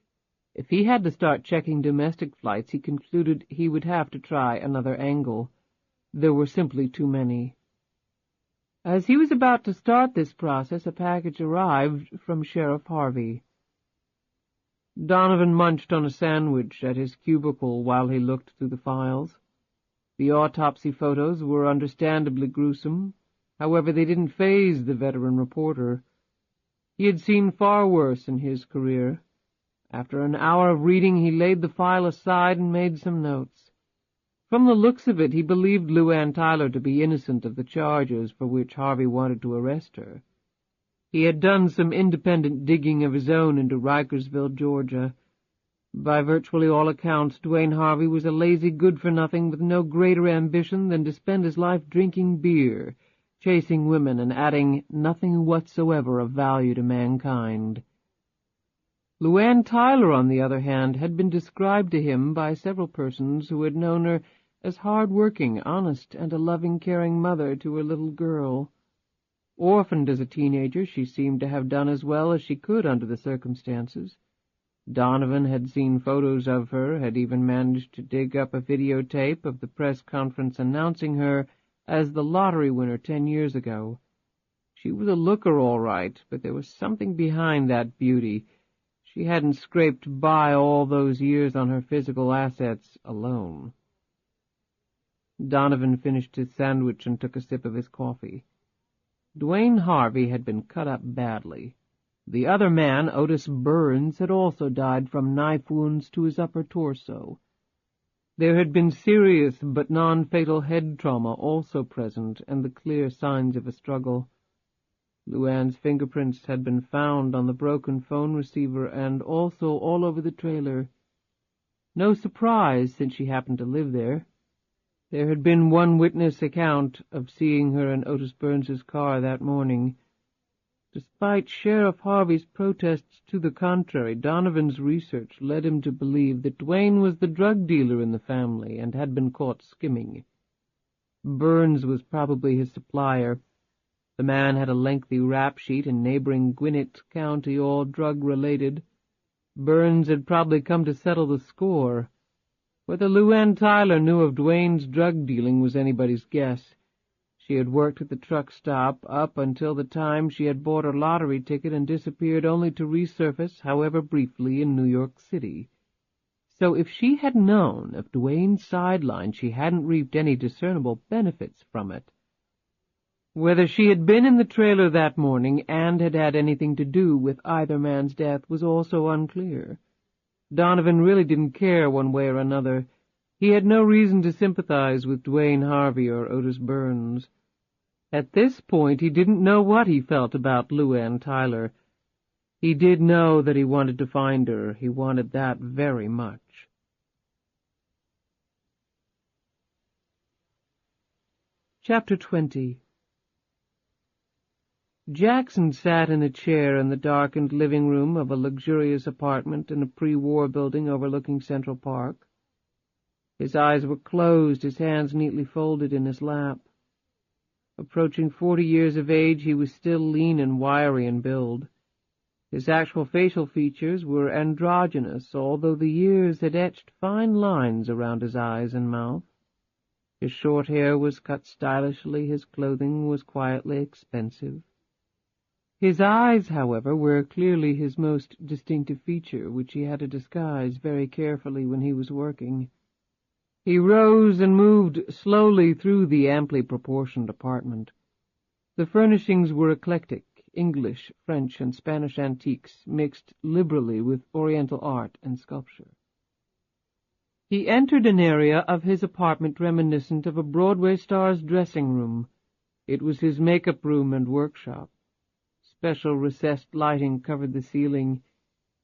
S2: If he had to start checking domestic flights, he concluded he would have to try another angle. There were simply too many. As he was about to start this process, a package arrived from Sheriff Harvey. Donovan munched on a sandwich at his cubicle while he looked through the files. The autopsy photos were understandably gruesome. However, they didn't faze the veteran reporter. He had seen far worse in his career. After an hour of reading, he laid the file aside and made some notes. From the looks of it, he believed LuAnn Tyler to be innocent of the charges for which Harvey wanted to arrest her. He had done some independent digging of his own into Rikersville, Georgia. By virtually all accounts, Dwayne Harvey was a lazy good-for-nothing with no greater ambition than to spend his life drinking beer, chasing women, and adding nothing whatsoever of value to mankind. LuAnn Tyler, on the other hand, had been described to him by several persons who had known her as hard-working, honest, and a loving, caring mother to her little girl. Orphaned as a teenager, she seemed to have done as well as she could under the circumstances. Donovan had seen photos of her, had even managed to dig up a videotape of the press conference announcing her as the lottery winner 10 years ago. She was a looker, all right, but there was something behind that beauty. She hadn't scraped by all those years on her physical assets alone. Donovan finished his sandwich and took a sip of his coffee. Dwayne Harvey had been cut up badly. The other man, Otis Burns, had also died from knife wounds to his upper torso. There had been serious but non-fatal head trauma also present, and the clear signs of a struggle. LuAnn's fingerprints had been found on the broken phone receiver and also all over the trailer. No surprise, since she happened to live there. There had been one witness account of seeing her in Otis Burns's car that morning. Despite Sheriff Harvey's protests to the contrary, Donovan's research led him to believe that Dwayne was the drug dealer in the family and had been caught skimming. Burns was probably his supplier, The man had a lengthy rap sheet in neighboring Gwinnett County, all drug-related. Burns had probably come to settle the score. Whether LuAnn Tyler knew of Duane's drug dealing was anybody's guess. She had worked at the truck stop up until the time she had bought her lottery ticket and disappeared only to resurface, however briefly, in New York City. So if she had known of Duane's sideline, she hadn't reaped any discernible benefits from it. Whether she had been in the trailer that morning and had had anything to do with either man's death was also unclear. Donovan really didn't care one way or another. He had no reason to sympathize with Duane Harvey or Otis Burns. At this point, he didn't know what he felt about LuAnn Tyler. He did know that he wanted to find her. He wanted that very much. Chapter 20. Jackson sat in a chair in the darkened living room of a luxurious apartment in a pre-war building overlooking Central Park. His eyes were closed, his hands neatly folded in his lap. Approaching 40 years of age, he was still lean and wiry in build. His actual facial features were androgynous, although the years had etched fine lines around his eyes and mouth. His short hair was cut stylishly, his clothing was quietly expensive. His eyes, however, were clearly his most distinctive feature, which he had to disguise very carefully when he was working. He rose and moved slowly through the amply proportioned apartment. The furnishings were eclectic, English, French, and Spanish antiques, mixed liberally with Oriental art and sculpture. He entered an area of his apartment reminiscent of a Broadway star's dressing room. It was his makeup room and workshop. Special recessed lighting covered the ceiling.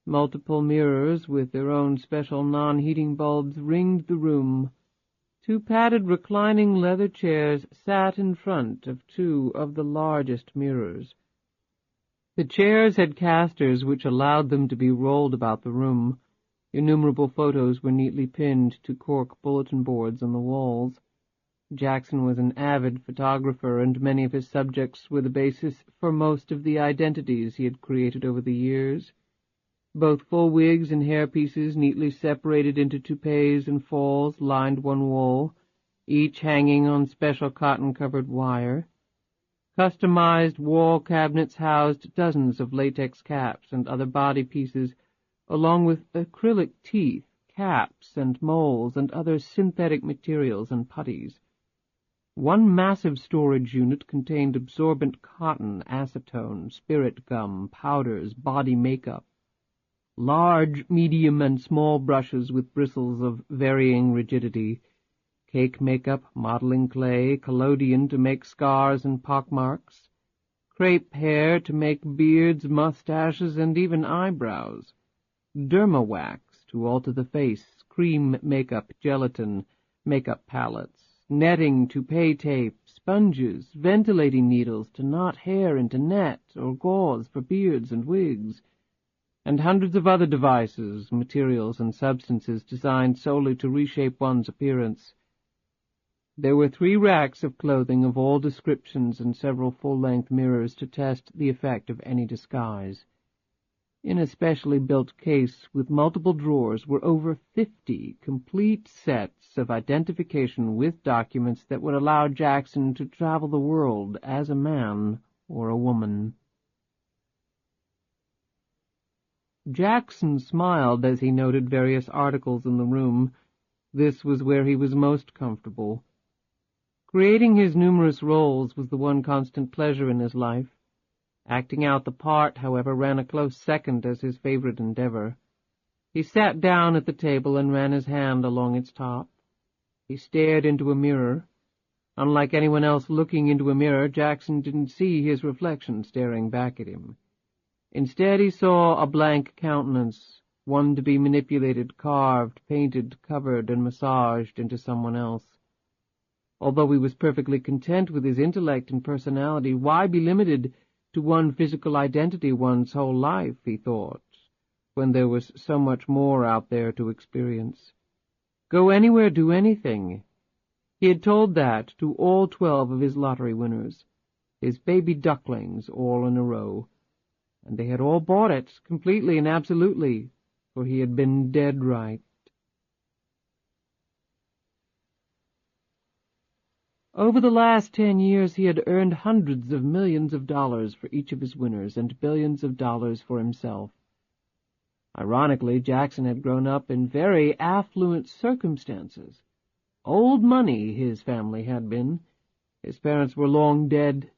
S2: Multiple mirrors with their own special non-heating bulbs ringed the room. 2 padded reclining leather chairs sat in front of 2 of the largest mirrors. The chairs had casters which allowed them to be rolled about the room. Innumerable photos were neatly pinned to cork bulletin boards on the walls. Jackson was an avid photographer, and many of his subjects were the basis for most of the identities he had created over the years. Both full wigs and hairpieces, neatly separated into toupees and falls, lined one wall, each hanging on special cotton-covered wire. Customized wall cabinets housed dozens of latex caps and other body pieces, along with acrylic teeth, caps and molds, and other synthetic materials and putties. One massive storage unit contained absorbent cotton, acetone, spirit gum, powders, body makeup. Large, medium, and small brushes with bristles of varying rigidity, cake makeup, modeling clay, collodion to make scars and pockmarks, crepe hair to make beards, mustaches, and even eyebrows, derma wax to alter the face, cream makeup, gelatin, makeup palettes, netting, toupee tape, sponges, ventilating needles to knot hair into net or gauze for beards and wigs, and hundreds of other devices, materials, and substances designed solely to reshape one's appearance. There were 3 racks of clothing of all descriptions and several full-length mirrors to test the effect of any disguise. In a specially built case with multiple drawers were over 50 complete sets of identification with documents that would allow Jackson to travel the world as a man or a woman. Jackson smiled as he noted various articles in the room. This was where he was most comfortable. Creating his numerous roles was the one constant pleasure in his life. Acting out the part, however, ran a close second as his favorite endeavor. He sat down at the table and ran his hand along its top. He stared into a mirror. Unlike anyone else looking into a mirror, Jackson didn't see his reflection staring back at him. Instead, he saw a blank countenance, one to be manipulated, carved, painted, covered, and massaged into someone else. Although he was perfectly content with his intellect and personality, why be limited to one physical identity one's whole life, he thought, when there was so much more out there to experience. Go anywhere, do anything. He had told that to all 12 of his lottery winners. his baby ducklings all in a row, and they had all bought it, completely and absolutely, for he had been dead right. Over the last 10 years he had earned hundreds of millions of dollars for each of his winners and billions of dollars for himself. Ironically, Jackson had grown up in very affluent circumstances. Old money, his family had been. His parents were long dead.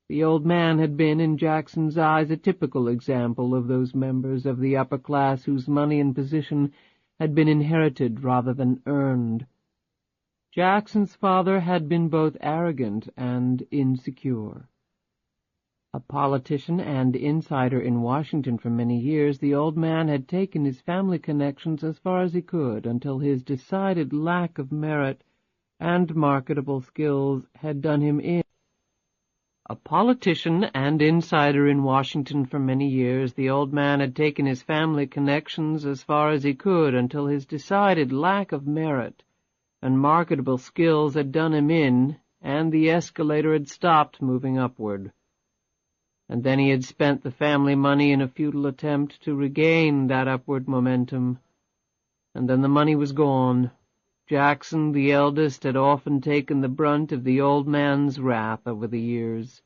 S2: The old man had been, in Jackson's eyes, a typical example of those members of the upper class whose money and position had been inherited rather than earned. Jackson's father had been both arrogant and insecure. A politician and insider in Washington for many years, the old man had taken his family connections as far as he could until his decided lack of merit and marketable skills had done him in. A politician and insider in Washington for many years, the old man had taken his family connections as far as he could until his decided lack of merit and marketable skills had done him in, and the escalator had stopped moving upward. And then he had spent the family money in a futile attempt to regain that upward momentum. And then the money was gone. Jackson, the eldest, had often taken the brunt of the old man's wrath over the years.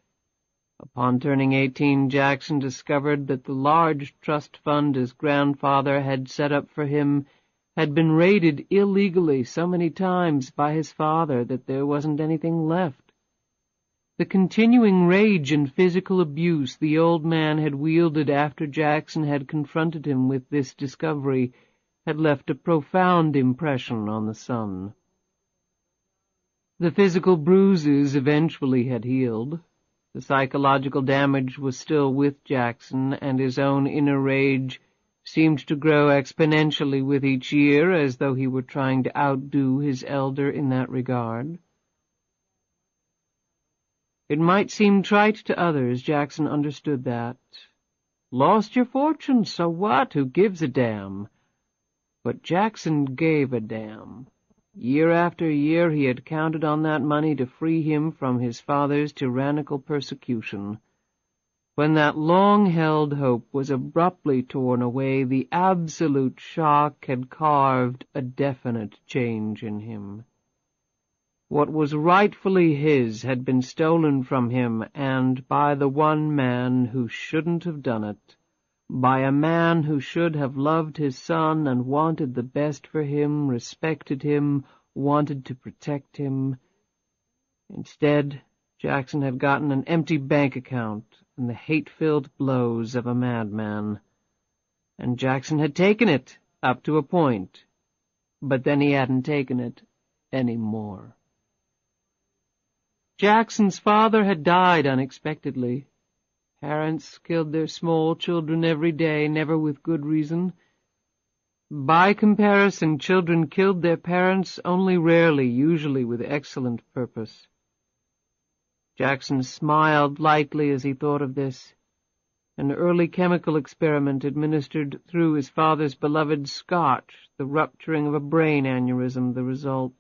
S2: Upon turning 18, Jackson discovered that the large trust fund his grandfather had set up for him had been raided illegally so many times by his father that there wasn't anything left. The continuing rage and physical abuse the old man had wielded after Jackson had confronted him with this discovery had left a profound impression on the son. The physical bruises eventually had healed. The psychological damage was still with Jackson, and his own inner rage seemed to grow exponentially with each year, as though he were trying to outdo his elder in that regard. It might seem trite to others, Jackson understood that. Lost your fortune, so what? Who gives a damn? But Jackson gave a damn. Year after year he had counted on that money to free him from his father's tyrannical persecution. When that long-held hope was abruptly torn away, the absolute shock had carved a definite change in him. What was rightfully his had been stolen from him, and by the one man who shouldn't have done it, by a man who should have loved his son and wanted the best for him, respected him, wanted to protect him. Instead, Jackson had gotten an empty bank account and the hate-filled blows of a madman. And Jackson had taken it, up to a point, but then he hadn't taken it any more. Jackson's father had died unexpectedly. Parents killed their small children every day, never with good reason. By comparison, children killed their parents only rarely, usually with excellent purpose. Jackson smiled lightly as he thought of this. An early chemical experiment administered through his father's beloved Scotch, the rupturing of a brain aneurysm, the result.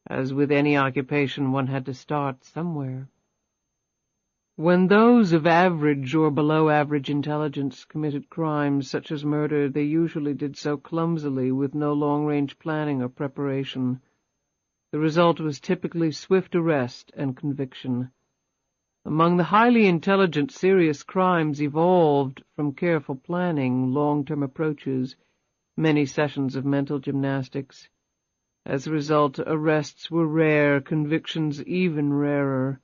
S2: As with any occupation, one had to start somewhere. When those of average or below-average intelligence committed crimes such as murder, they usually did so clumsily with no long-range planning or preparation. The result was typically swift arrest and conviction. Among the highly intelligent, serious crimes evolved from careful planning, long-term approaches, many sessions of mental gymnastics. As a result, arrests were rare, convictions even rarer.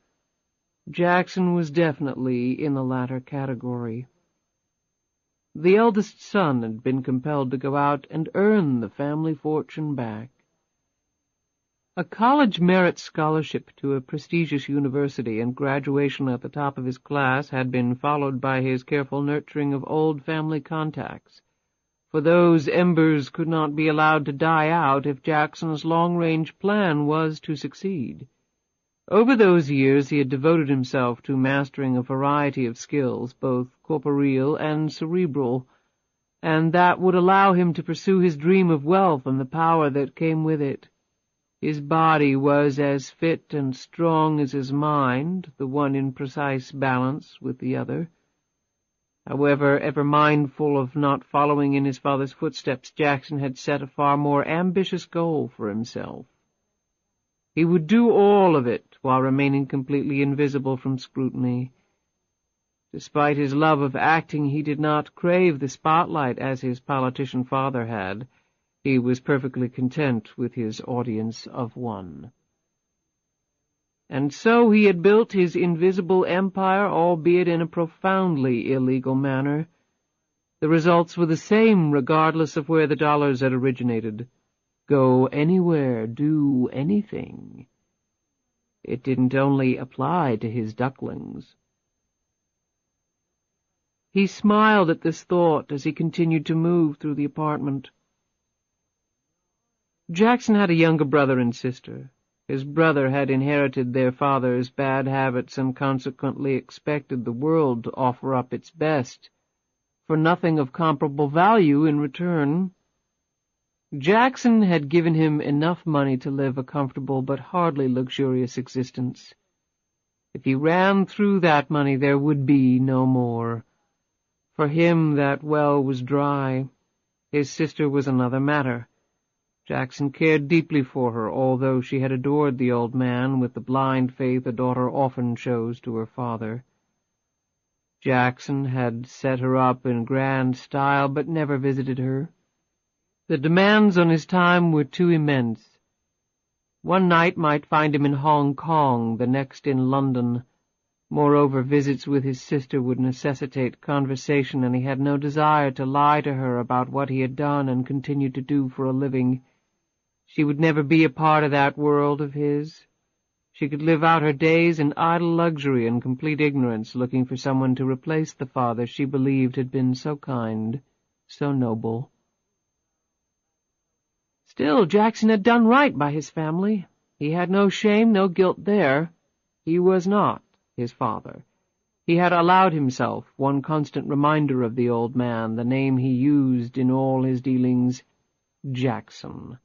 S2: Jackson was definitely in the latter category. The eldest son had been compelled to go out and earn the family fortune back. A college merit scholarship to a prestigious university and graduation at the top of his class had been followed by his careful nurturing of old family contacts, for those embers could not be allowed to die out if Jackson's long-range plan was to succeed. Over those years he had devoted himself to mastering a variety of skills, both corporeal and cerebral, and that would allow him to pursue his dream of wealth and the power that came with it. His body was as fit and strong as his mind, the one in precise balance with the other. However, ever mindful of not following in his father's footsteps, Jackson had set a far more ambitious goal for himself. He would do all of it while remaining completely invisible from scrutiny. Despite his love of acting, he did not crave the spotlight as his politician father had. He was perfectly content with his audience of one. And so he had built his invisible empire, albeit in a profoundly illegal manner. The results were the same, regardless of where the dollars had originated. Go anywhere, do anything. It didn't only apply to his ducklings. He smiled at this thought as he continued to move through the apartment. Jackson had a younger brother and sister. His brother had inherited their father's bad habits and consequently expected the world to offer up its best, for nothing of comparable value in return. Jackson had given him enough money to live a comfortable but hardly luxurious existence. If he ran through that money, there would be no more. For him, that well was dry. His sister was another matter. Jackson cared deeply for her, although she had adored the old man with the blind faith a daughter often shows to her father. Jackson had set her up in grand style, but never visited her. The demands on his time were too immense. One night might find him in Hong Kong, the next in London. Moreover, visits with his sister would necessitate conversation, and he had no desire to lie to her about what he had done and continued to do for a living. She would never be a part of that world of his. She could live out her days in idle luxury and complete ignorance, looking for someone to replace the father she believed had been so kind, so noble. Still, Jackson had done right by his family. He had no shame, no guilt there. He was not his father. He had allowed himself one constant reminder of the old man, the name he used in all his dealings, Jackson.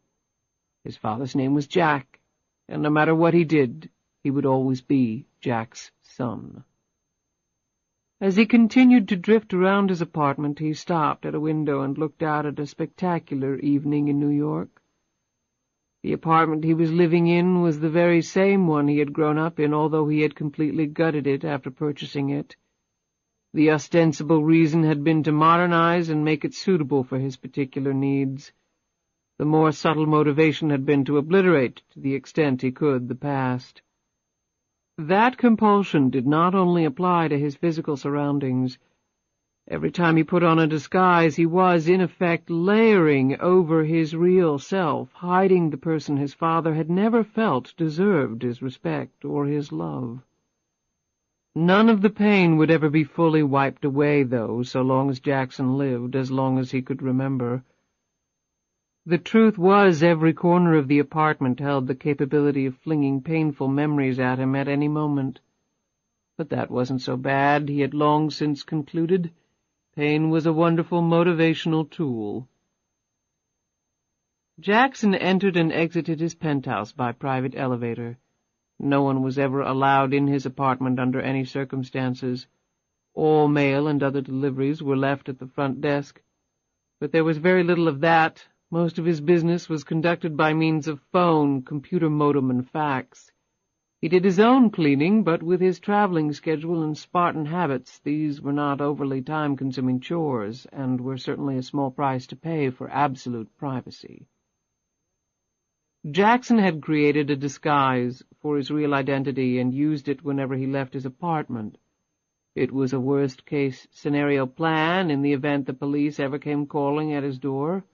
S2: His father's name was Jack, and no matter what he did, he would always be Jack's son. As he continued to drift around his apartment, he stopped at a window and looked out at a spectacular evening in New York. The apartment he was living in was the very same one he had grown up in, although he had completely gutted it after purchasing it. The ostensible reason had been to modernize and make it suitable for his particular needs. The more subtle motivation had been to obliterate, to the extent he could, the past. That compulsion did not only apply to his physical surroundings. Every time he put on a disguise, he was, in effect, layering over his real self, hiding the person his father had never felt deserved his respect or his love. None of the pain would ever be fully wiped away, though, so long as Jackson lived, as long as he could remember. The truth was, every corner of the apartment held the capability of flinging painful memories at him at any moment. But that wasn't so bad, he had long since concluded. Pain was a wonderful motivational tool. Jackson entered and exited his penthouse by private elevator. No one was ever allowed in his apartment under any circumstances. All mail and other deliveries were left at the front desk. But there was very little of that. Most of his business was conducted by means of phone, computer modem, and fax. He did his own cleaning, but with his traveling schedule and Spartan habits, these were not overly time-consuming chores, and were certainly a small price to pay for absolute privacy. Jackson had created a disguise for his real identity and used it whenever he left his apartment. It was a worst-case scenario plan in the event the police ever came calling at his door.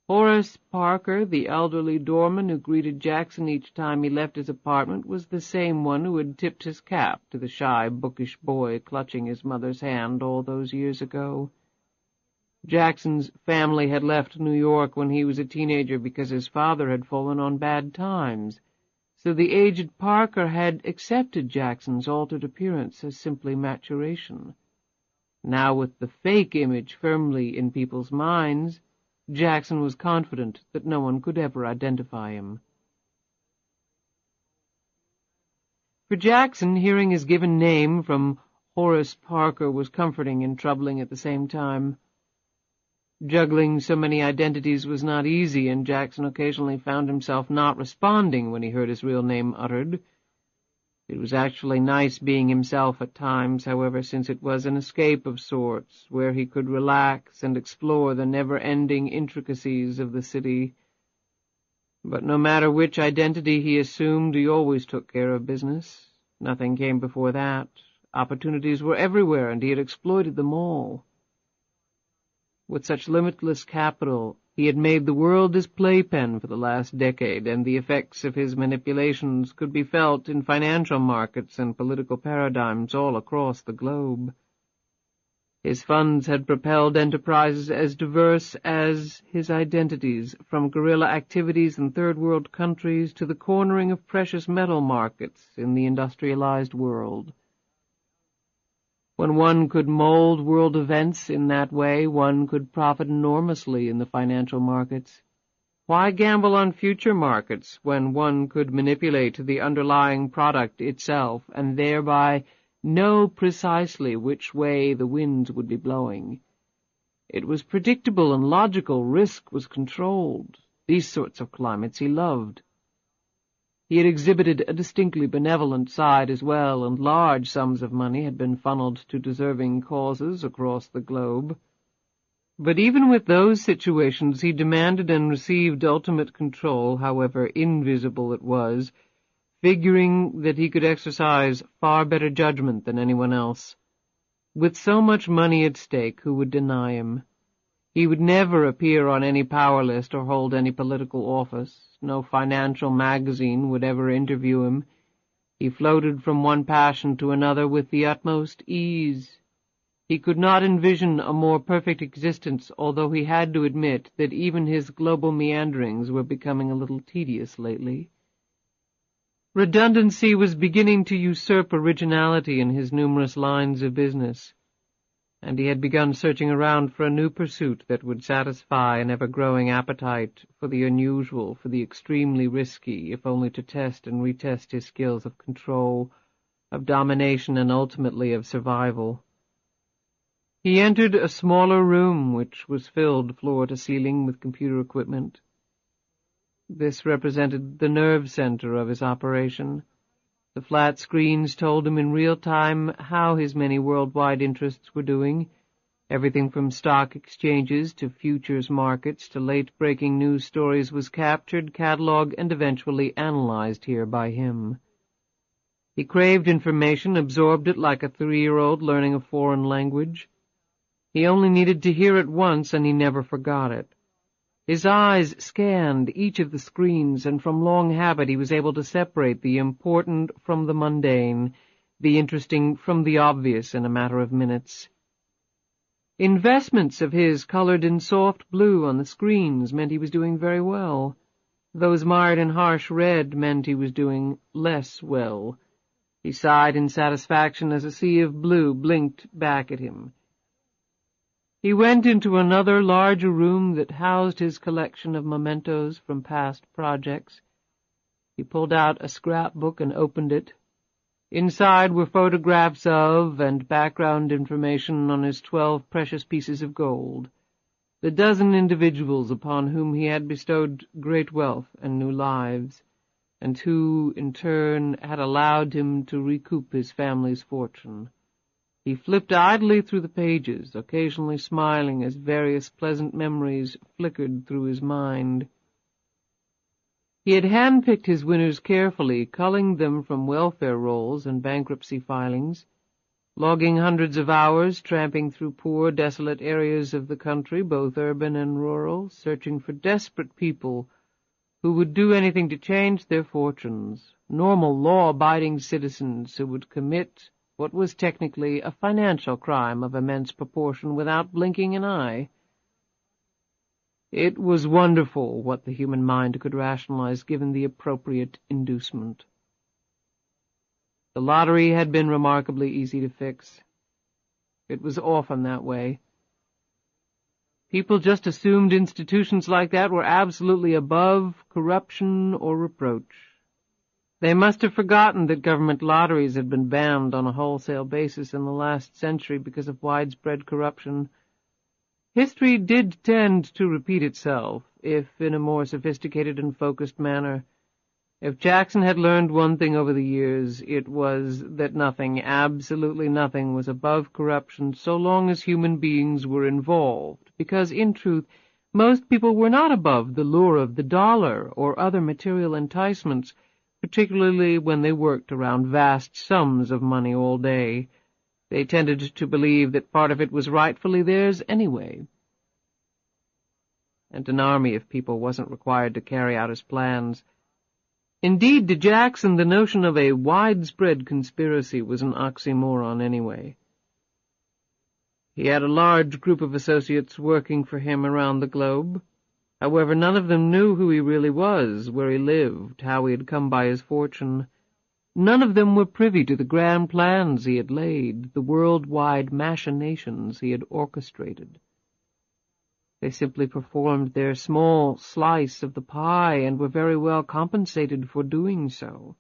S2: Horace Parker, the elderly doorman who greeted Jackson each time he left his apartment, was the same one who had tipped his cap to the shy, bookish boy clutching his mother's hand all those years ago. Jackson's family had left New York when he was a teenager because his father had fallen on bad times, so the aged Parker had accepted Jackson's altered appearance as simply maturation. Now, with the fake image firmly in people's minds, Jackson was confident that no one could ever identify him.
S1: For Jackson, hearing his given name from Horace Parker was comforting and troubling at the same time. Juggling so many identities was not easy, and Jackson occasionally found himself not responding when he heard his real name uttered. It was actually nice being himself at times, however, since it was an escape of sorts, where he could relax and explore the never-ending intricacies of the city. But no matter which identity he assumed, he always took care of business. Nothing came before that. Opportunities were everywhere, and he had exploited them all. With such limitless capital, he had made the world his playpen for the last decade, and the effects of his manipulations could be felt in financial markets and political paradigms all across the globe. His funds had propelled enterprises as diverse as his identities, from guerrilla activities in third-world countries to the cornering of precious metal markets in the industrialized world. When one could mold world events in that way, one could profit enormously in the financial markets. Why gamble on future markets when one could manipulate the underlying product itself and thereby know precisely which way the winds would be blowing? It was predictable and logical. Risk was controlled. These sorts of climates he loved. He had exhibited a distinctly benevolent side as well, and large sums of money had been funneled to deserving causes across the globe. But even with those situations he demanded and received ultimate control, however invisible it was, figuring that he could exercise far better judgment than anyone else. With so much money at stake, who would deny him? He would never appear on any power list or hold any political office. No financial magazine would ever interview him. He floated from one passion to another with the utmost ease. He could not envision a more perfect existence, although he had to admit that even his global meanderings were becoming a little tedious lately. Redundancy was beginning to usurp originality in his numerous lines of business, and he had begun searching around for a new pursuit that would satisfy an ever-growing appetite for the unusual, for the extremely risky, if only to test and retest his skills of control, of domination, and ultimately of survival. He entered a smaller room which was filled floor to ceiling with computer equipment. This represented the nerve center of his operation. The flat screens told him in real time how his many worldwide interests were doing. Everything from stock exchanges to futures markets to late-breaking news stories was captured, catalogued, and eventually analyzed here by him. He craved information, absorbed it like a 3-year-old learning a foreign language. He only needed to hear it once, and he never forgot it. His eyes scanned each of the screens, and from long habit he was able to separate the important from the mundane, the interesting from the obvious in a matter of minutes. Investments of his colored in soft blue on the screens meant he was doing very well. Those mired in harsh red meant he was doing less well. He sighed in satisfaction as a sea of blue blinked back at him. He went into another, larger room that housed his collection of mementos from past projects. He pulled out a scrapbook and opened it. Inside were photographs of and background information on his 12 precious pieces of gold, the dozen individuals upon whom he had bestowed great wealth and new lives, and who, in turn, had allowed him to recoup his family's fortune. He flipped idly through the pages, occasionally smiling as various pleasant memories flickered through his mind. He had handpicked his winners carefully, culling them from welfare rolls and bankruptcy filings, logging hundreds of hours, tramping through poor, desolate areas of the country, both urban and rural, searching for desperate people who would do anything to change their fortunes, normal, law-abiding citizens who would commit what was technically a financial crime of immense proportion without blinking an eye. It was wonderful what the human mind could rationalize given the appropriate inducement. The lottery had been remarkably easy to fix. It was often that way. People just assumed institutions like that were absolutely above corruption or reproach.
S2: They must have forgotten that government lotteries had been banned on a wholesale basis in the last century because of widespread corruption. History did tend to repeat itself, if in a more sophisticated and focused manner. If Jackson had learned one thing over the years, it was that nothing, absolutely nothing, was above corruption so long as human beings were involved, because, in truth, most people were not above the lure of the dollar or other material enticements, particularly when they worked around vast sums of money all day. They tended to believe that part of it was rightfully theirs anyway. And an army of people wasn't required to carry out his plans. Indeed, to Jackson, the notion of a widespread conspiracy was an oxymoron anyway. He had a large group of associates working for him around the globe. However, none of them knew who he really was, where he lived, how he had come by his fortune. None of them were privy to the grand plans he had laid, the worldwide machinations he had orchestrated. They simply performed their small slice of the pie and were very well compensated for doing so.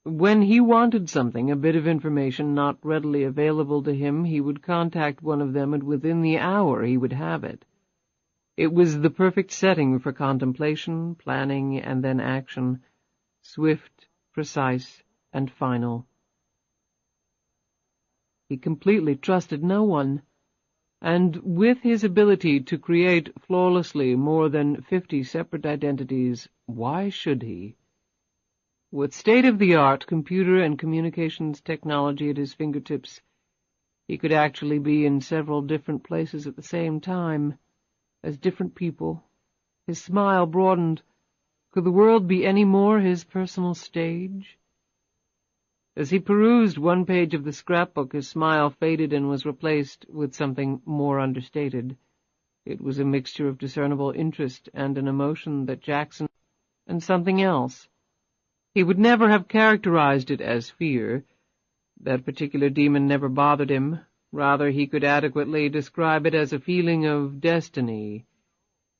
S2: When he wanted something, a bit of information not readily available to him, he would contact one of them, and within the hour he would have it. It was the perfect setting for contemplation, planning, and then action, swift, precise, and final. He completely trusted no one, and with his ability to create flawlessly more than 50 separate identities, why should he? With state-of-the-art computer and communications technology at his fingertips, he could actually be in several different places at the same time, as different people. His smile broadened. Could the world be any more his personal stage? As he perused one page of the scrapbook, his smile faded and was replaced with something more understated. It was a mixture of discernible interest and an emotion that Jackson and something else. He would never have characterized it as fear. That particular demon never bothered him. Rather, he could adequately describe it as a feeling of destiny,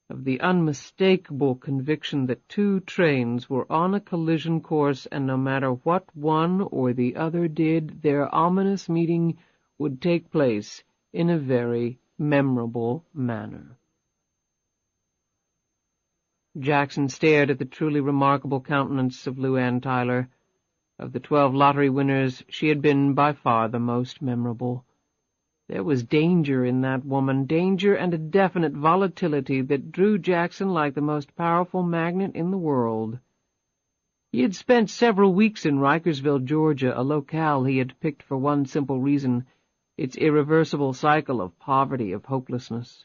S2: of the unmistakable conviction that two trains were on a collision course, and no matter what one or the other did, their ominous meeting would take place in a very memorable manner. Jackson stared at the truly remarkable countenance of LuAnn Tyler. Of the 12 lottery winners, she had been by far the most memorable. There was danger in that woman, danger and a definite volatility that drew Jackson like the most powerful magnet in the world. He had spent several weeks in Rikersville, Georgia, a locale he had picked for one simple reason, its irreversible cycle of poverty, of hopelessness.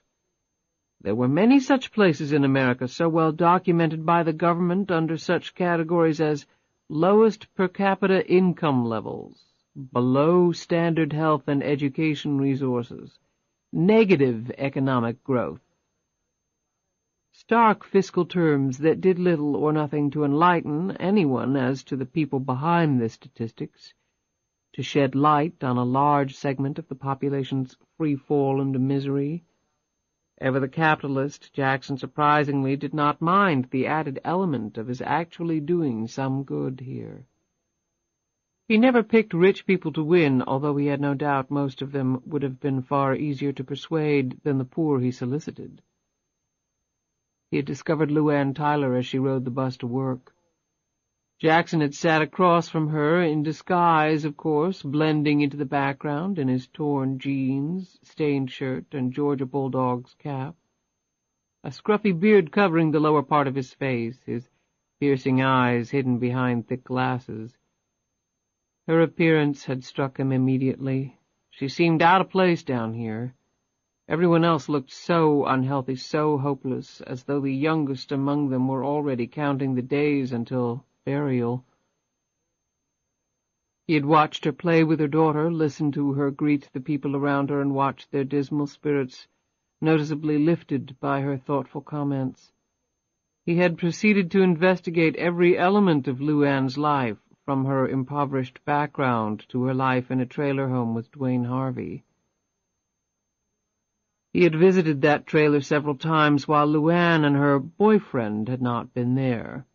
S2: There were many such places in America, so well documented by the government under such categories as lowest per capita income levels, below standard health and education resources, negative economic growth. Stark fiscal terms that did little or nothing to enlighten anyone as to the people behind the statistics, to shed light on a large segment of the population's free fall into misery. Ever the capitalist, Jackson surprisingly did not mind the added element of his actually doing some good here. He never picked rich people to win, although he had no doubt most of them would have been far easier to persuade than the poor he solicited. He had discovered LuAnn Tyler as she rode the bus to work. Jackson had sat across from her, in disguise, of course, blending into the background in his torn jeans, stained shirt, and Georgia Bulldog's cap, a scruffy beard covering the lower part of his face, his piercing eyes hidden behind thick glasses. Her appearance had struck him immediately. She seemed out of place down here. Everyone else looked so unhealthy, so hopeless, as though the youngest among them were already counting the days until burial. He had watched her play with her daughter, listened to her greet the people around her, and watched their dismal spirits, noticeably lifted by her thoughtful comments. He had proceeded to investigate every element of LuAnn's life, from her impoverished background to her life in a trailer home with Dwayne Harvey. He had visited that trailer several times while LuAnn and her boyfriend had not been there.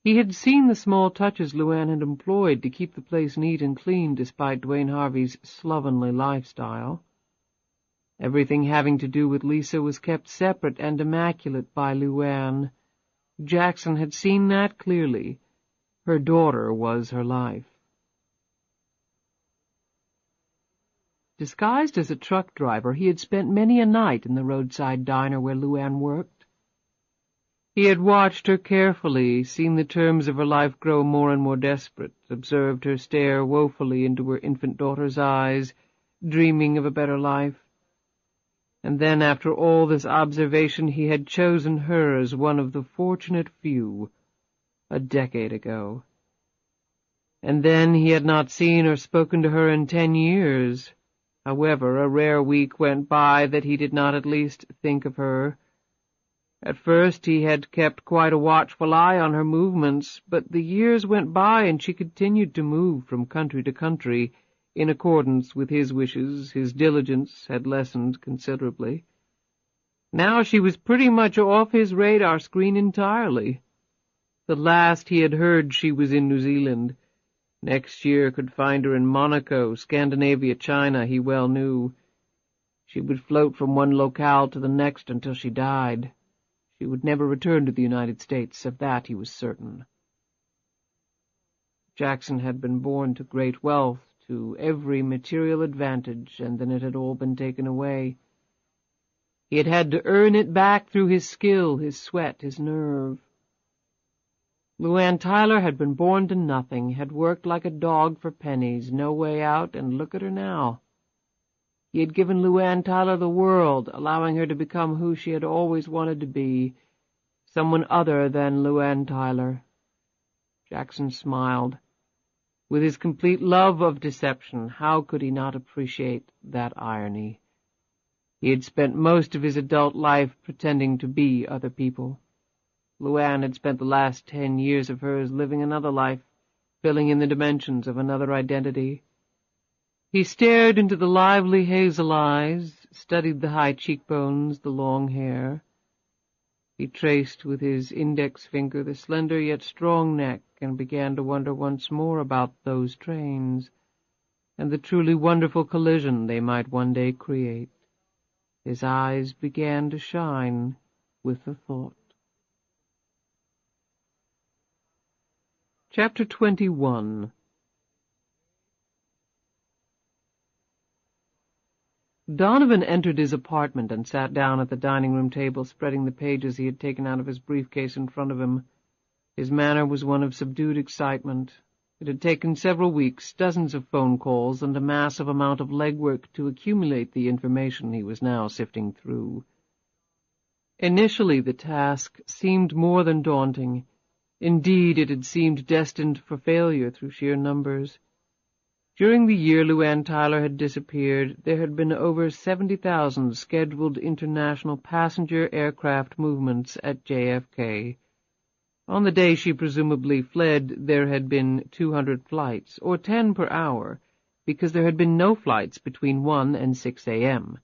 S2: He had seen the small touches LuAnn had employed to keep the place neat and clean despite Dwayne Harvey's slovenly lifestyle. Everything having to do with Lisa was kept separate and immaculate by LuAnn. Jackson had seen that clearly. Her daughter was her life. Disguised as a truck driver, he had spent many a night in the roadside diner where LuAnn worked. He had watched her carefully, seen the terms of her life grow more and more desperate, observed her stare woefully into her infant daughter's eyes, dreaming of a better life. And then, after all this observation, he had chosen her as one of the fortunate few, a decade ago. And then he had not seen or spoken to her in 10 years. However, a rare week went by that he did not at least think of her. At first he had kept quite a watchful eye on her movements, but the years went by and she continued to move from country to country. In accordance with his wishes, his diligence had lessened considerably. Now she was pretty much off his radar screen entirely. The last he had heard, she was in New Zealand. Next year could find her in Monaco, Scandinavia, China, he well knew. She would float from one locale to the next until she died. She would never return to the United States, of that he was certain. Jackson had been born to great wealth, to every material advantage, and then it had all been taken away. He had had to earn it back through his skill, his sweat, his nerve. LuAnn Tyler had been born to nothing, had worked like a dog for pennies, no way out, and look at her now. He had given LuAnn Tyler the world, allowing her to become who she had always wanted to be, someone other than LuAnn Tyler. Jackson smiled. With his complete love of deception, how could he not appreciate that irony? He had spent most of his adult life pretending to be other people. LuAnn had spent the last 10 years of hers living another life, filling in the dimensions of another identity. He stared into the lively hazel eyes, studied the high cheekbones, the long hair. He traced with his index finger the slender yet strong neck and began to wonder once more about those trains and the truly wonderful collision they might one day create. His eyes began to shine with the thought. Chapter 21. Donovan entered his apartment and sat down at the dining-room table, spreading the pages he had taken out of his briefcase in front of him. His manner was one of subdued excitement. It had taken several weeks, dozens of phone calls, and a massive amount of legwork to accumulate the information he was now sifting through. Initially, the task seemed more than daunting. Indeed, it had seemed destined for failure through sheer numbers. During the year LuAnn Tyler had disappeared, there had been over 70,000 scheduled international passenger aircraft movements at JFK. On the day she presumably fled, there had been 200 flights, or 10 per hour, because there had been no flights between 1 and 6 a.m.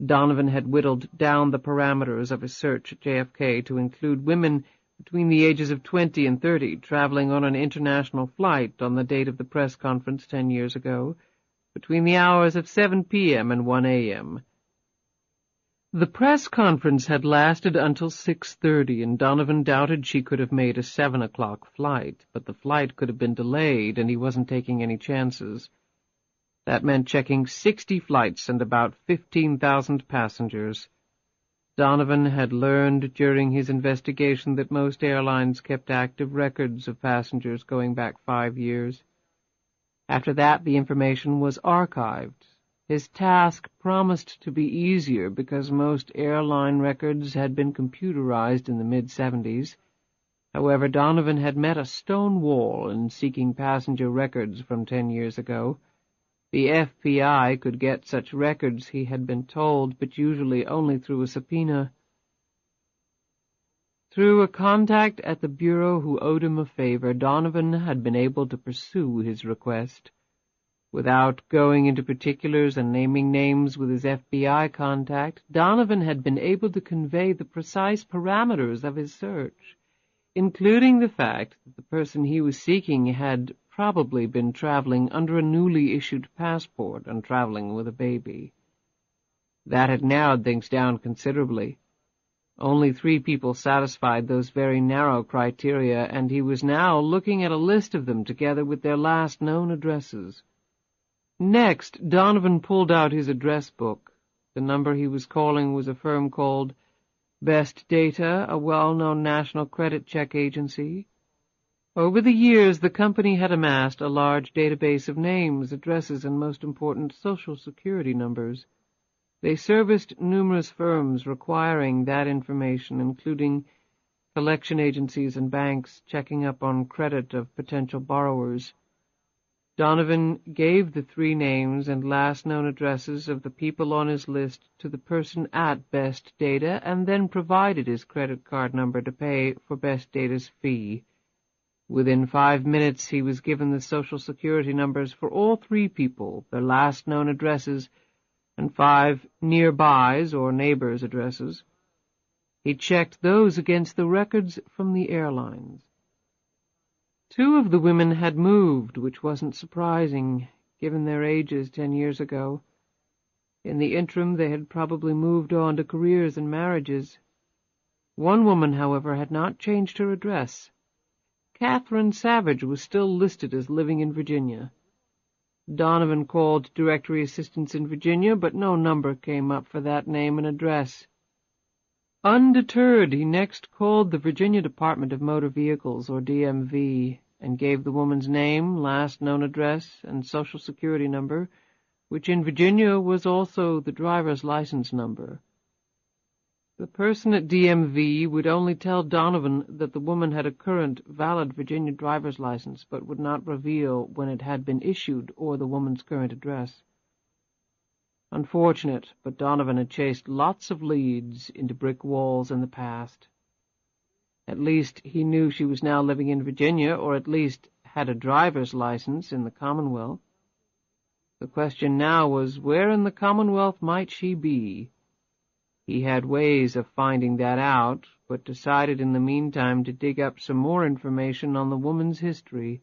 S2: Donovan had whittled down the parameters of his search at JFK to include women between the ages of 20 and 30, traveling on an international flight on the date of the press conference 10 years ago, between the hours of 7 p.m. and 1 a.m. The press conference had lasted until 6:30, and Donovan doubted she could have made a 7 o'clock flight, but the flight could have been delayed, and he wasn't taking any chances. That meant checking 60 flights and about 15,000 passengers. Donovan had learned during his investigation that most airlines kept active records of passengers going back 5 years. After that, the information was archived. His task promised to be easier because most airline records had been computerized in the mid-'70s. However, Donovan had met a stone wall in seeking passenger records from 10 years ago. The FBI could get such records, he had been told, but usually only through a subpoena. Through a contact at the Bureau who owed him a favor, Donovan had been able to pursue his request. Without going into particulars and naming names with his FBI contact, Donovan had been able to convey the precise parameters of his search. including the fact that the person he was seeking had probably been traveling under a newly issued passport and traveling with a baby. That had narrowed things down considerably. Only 3 people satisfied those very narrow criteria, and he was now looking at a list of them together with their last known addresses. Next, Donovan pulled out his address book. The number he was calling was a firm called Best Data, a well-known national credit check agency. Over the years, the company had amassed a large database of names, addresses, and most important, Social Security numbers. They serviced numerous firms requiring that information, including collection agencies and banks checking up on credit of potential borrowers. Donovan gave the 3 names and last known addresses of the people on his list to the person at Best Data, and then provided his credit card number to pay for Best Data's fee. Within 5 minutes he was given the Social Security numbers for all 3 people, their last known addresses, and 5 nearbys or neighbors' addresses. He checked those against the records from the airlines. 2 of the women had moved, which wasn't surprising, given their ages 10 years ago. In the interim, they had probably moved on to careers and marriages. One woman, however, had not changed her address. Catherine Savage was still listed as living in Virginia. Donovan called directory assistance in Virginia, but no number came up for that name and address. Undeterred, he next called the Virginia Department of Motor Vehicles, or DMV, and gave the woman's name, last known address, and Social Security number, which in Virginia was also the driver's license number. The person at DMV would only tell Donovan that the woman had a current, valid Virginia driver's license, but would not reveal when it had been issued or the woman's current address. Unfortunate, but Donovan had chased lots of leads into brick walls in the past. At least he knew she was now living in Virginia, or at least had a driver's license in the Commonwealth. The question now was, where in the Commonwealth might she be? He had ways of finding that out, but decided in the meantime to dig up some more information on the woman's history.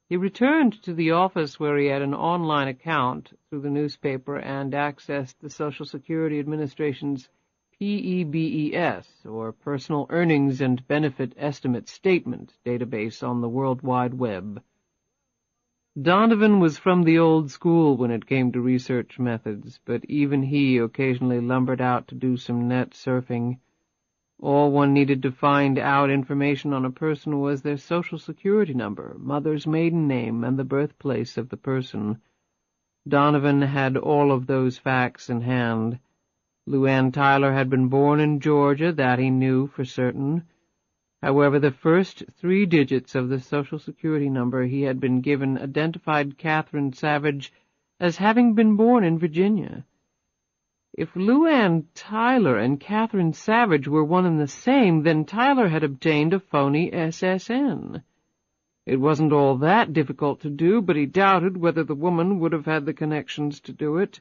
S2: He returned to the office where he had an online account through the newspaper and accessed the Social Security Administration's PEBES, or Personal Earnings and Benefit Estimate Statement, database on the World Wide Web. Donovan was from the old school when it came to research methods, but even he occasionally lumbered out to do some net surfing. All one needed to find out information on a person was their Social Security number, mother's maiden name, and the birthplace of the person. Donovan had all of those facts in hand. LuAnn Tyler had been born in Georgia, that he knew for certain. However, the first 3 digits of the Social Security number he had been given identified Catherine Savage as having been born in Virginia. If LuAnn Tyler and Catherine Savage were one and the same, then Tyler had obtained a phony SSN. It wasn't all that difficult to do, but he doubted whether the woman would have had the connections to do it.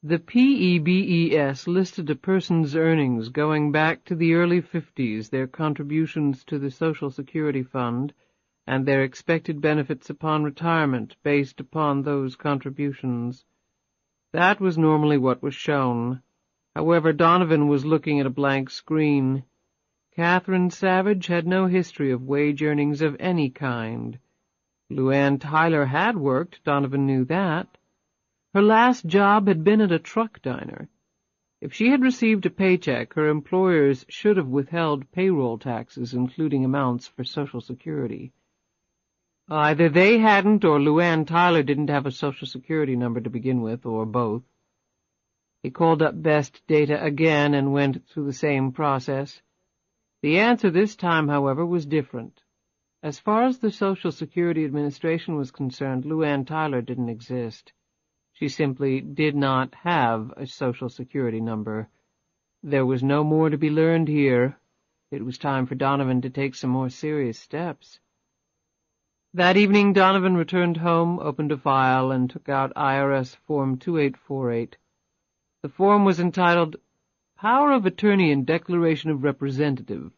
S2: The PEBES listed a person's earnings going back to the early 50s, their contributions to the Social Security Fund, and their expected benefits upon retirement based upon those contributions. That was normally what was shown. However, Donovan was looking at a blank screen. Catherine Savage had no history of wage earnings of any kind. LuAnn Tyler had worked, Donovan knew that. Her last job had been at a truck diner. If she had received a paycheck, her employers should have withheld payroll taxes, including amounts for Social Security. Either they hadn't, or LuAnn Tyler didn't have a Social Security number to begin with, or both. He called up Best Data again and went through the same process. The answer this time, however, was different. As far as the Social Security Administration was concerned, LuAnn Tyler didn't exist. She simply did not have a Social Security number. There was no more to be learned here. It was time for Donovan to take some more serious steps. That evening Donovan returned home, opened a file, and took out IRS Form 2848. The form was entitled Power of Attorney and Declaration of Representative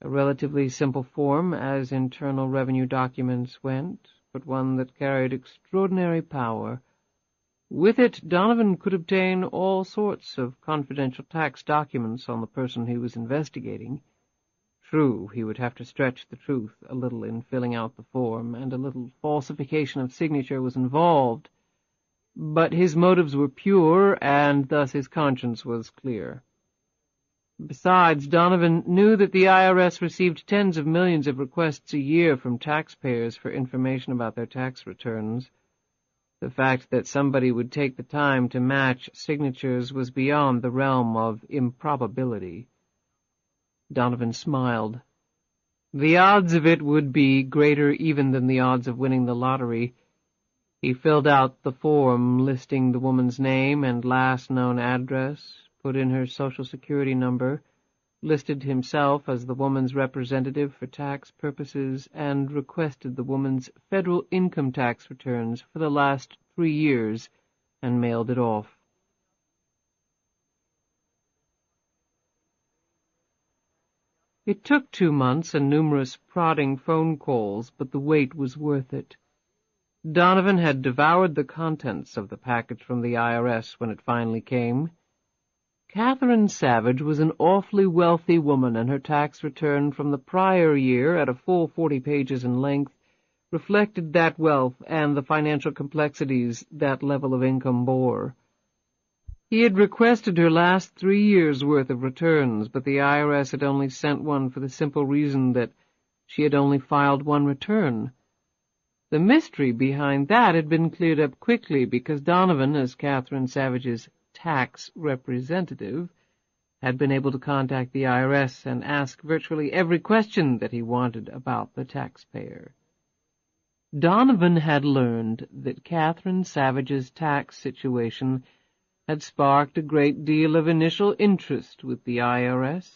S1: A relatively simple form as Internal Revenue documents went, but one that carried extraordinary power. With it, Donovan could obtain all sorts of confidential tax documents on the person he was investigating. True, he would have to stretch the truth a little in filling out the form, and a little falsification of signature was involved, but his motives were pure, and thus his conscience was clear. Besides, Donovan knew that the IRS received tens of millions of requests a year from taxpayers for information about their tax returns. The fact that somebody would take the time to match signatures was beyond the realm of improbability. Donovan smiled. The odds of it would be greater even than the odds of winning the lottery. He filled out the form listing the woman's name and last known address, put in her Social Security number, listed himself as the woman's representative for tax purposes, and requested the woman's federal income tax returns for the last 3 years, and mailed it off. It took 2 months and numerous prodding phone calls, but the wait was worth it. Donovan had devoured the contents of the package from the IRS when it finally came. Catherine Savage was an awfully wealthy woman, and her tax return from the prior year, at a full 40 pages in length, reflected that wealth and the financial complexities that level of income bore. He had requested her last 3 years' worth of returns, but the IRS had only sent one for the simple reason that she had only filed one return. The mystery behind that had been cleared up quickly, because Donovan, as Catherine Savage's tax representative, had been able to contact the IRS and ask virtually every question that he wanted about the taxpayer. Donovan had learned that Catherine Savage's tax situation had sparked a great deal of initial interest with the IRS.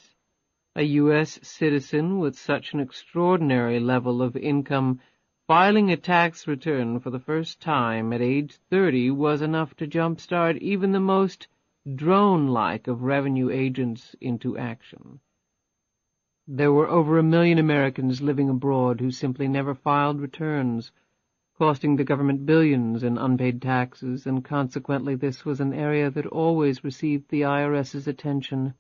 S1: A U.S. citizen with such an extraordinary level of income filing a tax return for the first time at age 30 was enough to jumpstart even the most drone-like of revenue agents into action. There were over 1 million Americans living abroad who simply never filed returns, costing the government billions in unpaid taxes, and consequently this was an area that always received the IRS's attention.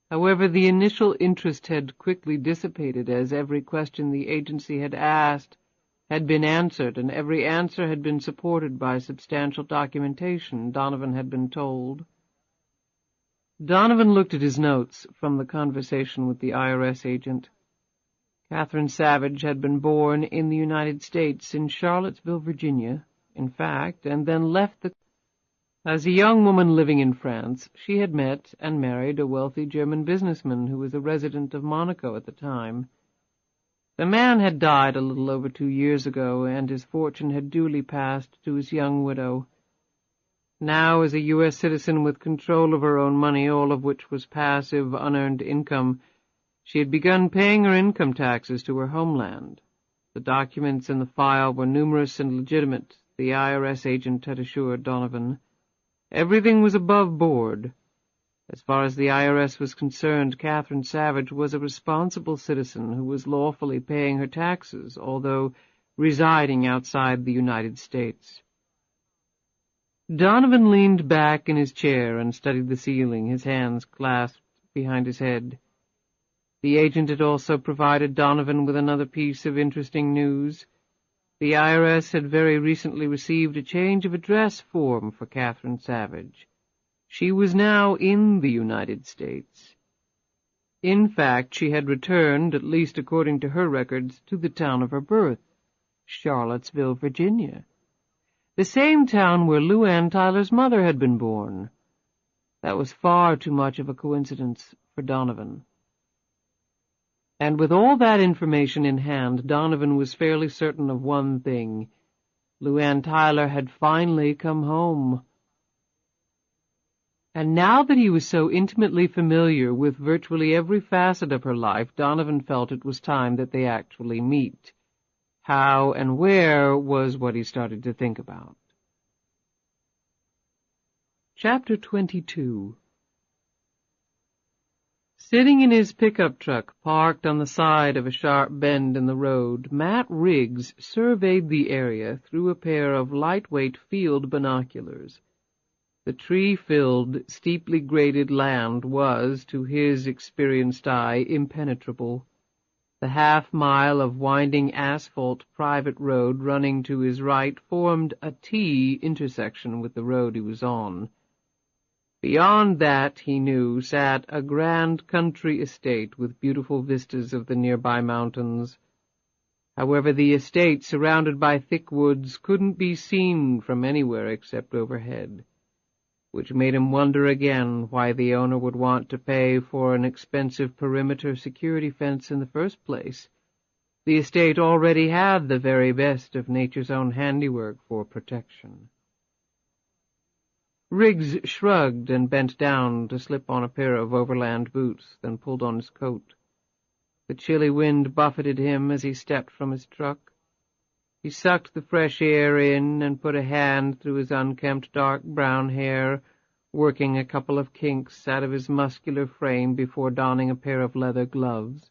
S1: However, the initial interest had quickly dissipated, as every question the agency had asked had been answered, and every answer had been supported by substantial documentation, Donovan had been told. Donovan looked at his notes from the conversation with the IRS agent. Catherine Savage had been born in the United States, in Charlottesville, Virginia, in fact, and then left the As a young woman living in France, she had met and married a wealthy German businessman who was a resident of Monaco at the time. The man had died a little over 2 years ago, and his fortune had duly passed to his young widow. Now, as a U.S. citizen with control of her own money, all of which was passive, unearned income, she had begun paying her income taxes to her homeland. The documents in the file were numerous and legitimate, the IRS agent had assured Donovan. Everything was above board. As far as the IRS was concerned, Catherine Savage was a responsible citizen who was lawfully paying her taxes, although residing outside the United States. Donovan leaned back in his chair and studied the ceiling, his hands clasped behind his head. The agent had also provided Donovan with another piece of interesting news. The IRS had very recently received a change of address form for Catherine Savage. She was now in the United States. In fact, she had returned, at least according to her records, to the town of her birth, Charlottesville, Virginia, the same town where LuAnn Tyler's mother had been born. That was far too much of a coincidence for Donovan. And with all that information in hand, Donovan was fairly certain of one thing. LuAnn Tyler had finally come home. And now that he was so intimately familiar with virtually every facet of her life, Donovan felt it was time that they actually meet. How and where was what he started to think about. Chapter 22.
S2: Sitting in his pickup truck parked on the side of a sharp bend in the road, Matt Riggs surveyed the area through a pair of lightweight field binoculars. The tree-filled, steeply graded land was, to his experienced eye, impenetrable. The half-mile of winding asphalt private road running to his right formed a T intersection with the road he was on. Beyond that, he knew, sat a grand country estate with beautiful vistas of the nearby mountains. However, the estate, surrounded by thick woods, couldn't be seen from anywhere except overhead, which made him wonder again why the owner would want to pay for an expensive perimeter security fence in the first place. The estate already had the very best of nature's own handiwork for protection. Riggs shrugged and bent down to slip on a pair of overland boots, then pulled on his coat. The chilly wind buffeted him as he stepped from his truck. He sucked the fresh air in and put a hand through his unkempt dark brown hair, working a couple of kinks out of his muscular frame before donning a pair of leather gloves.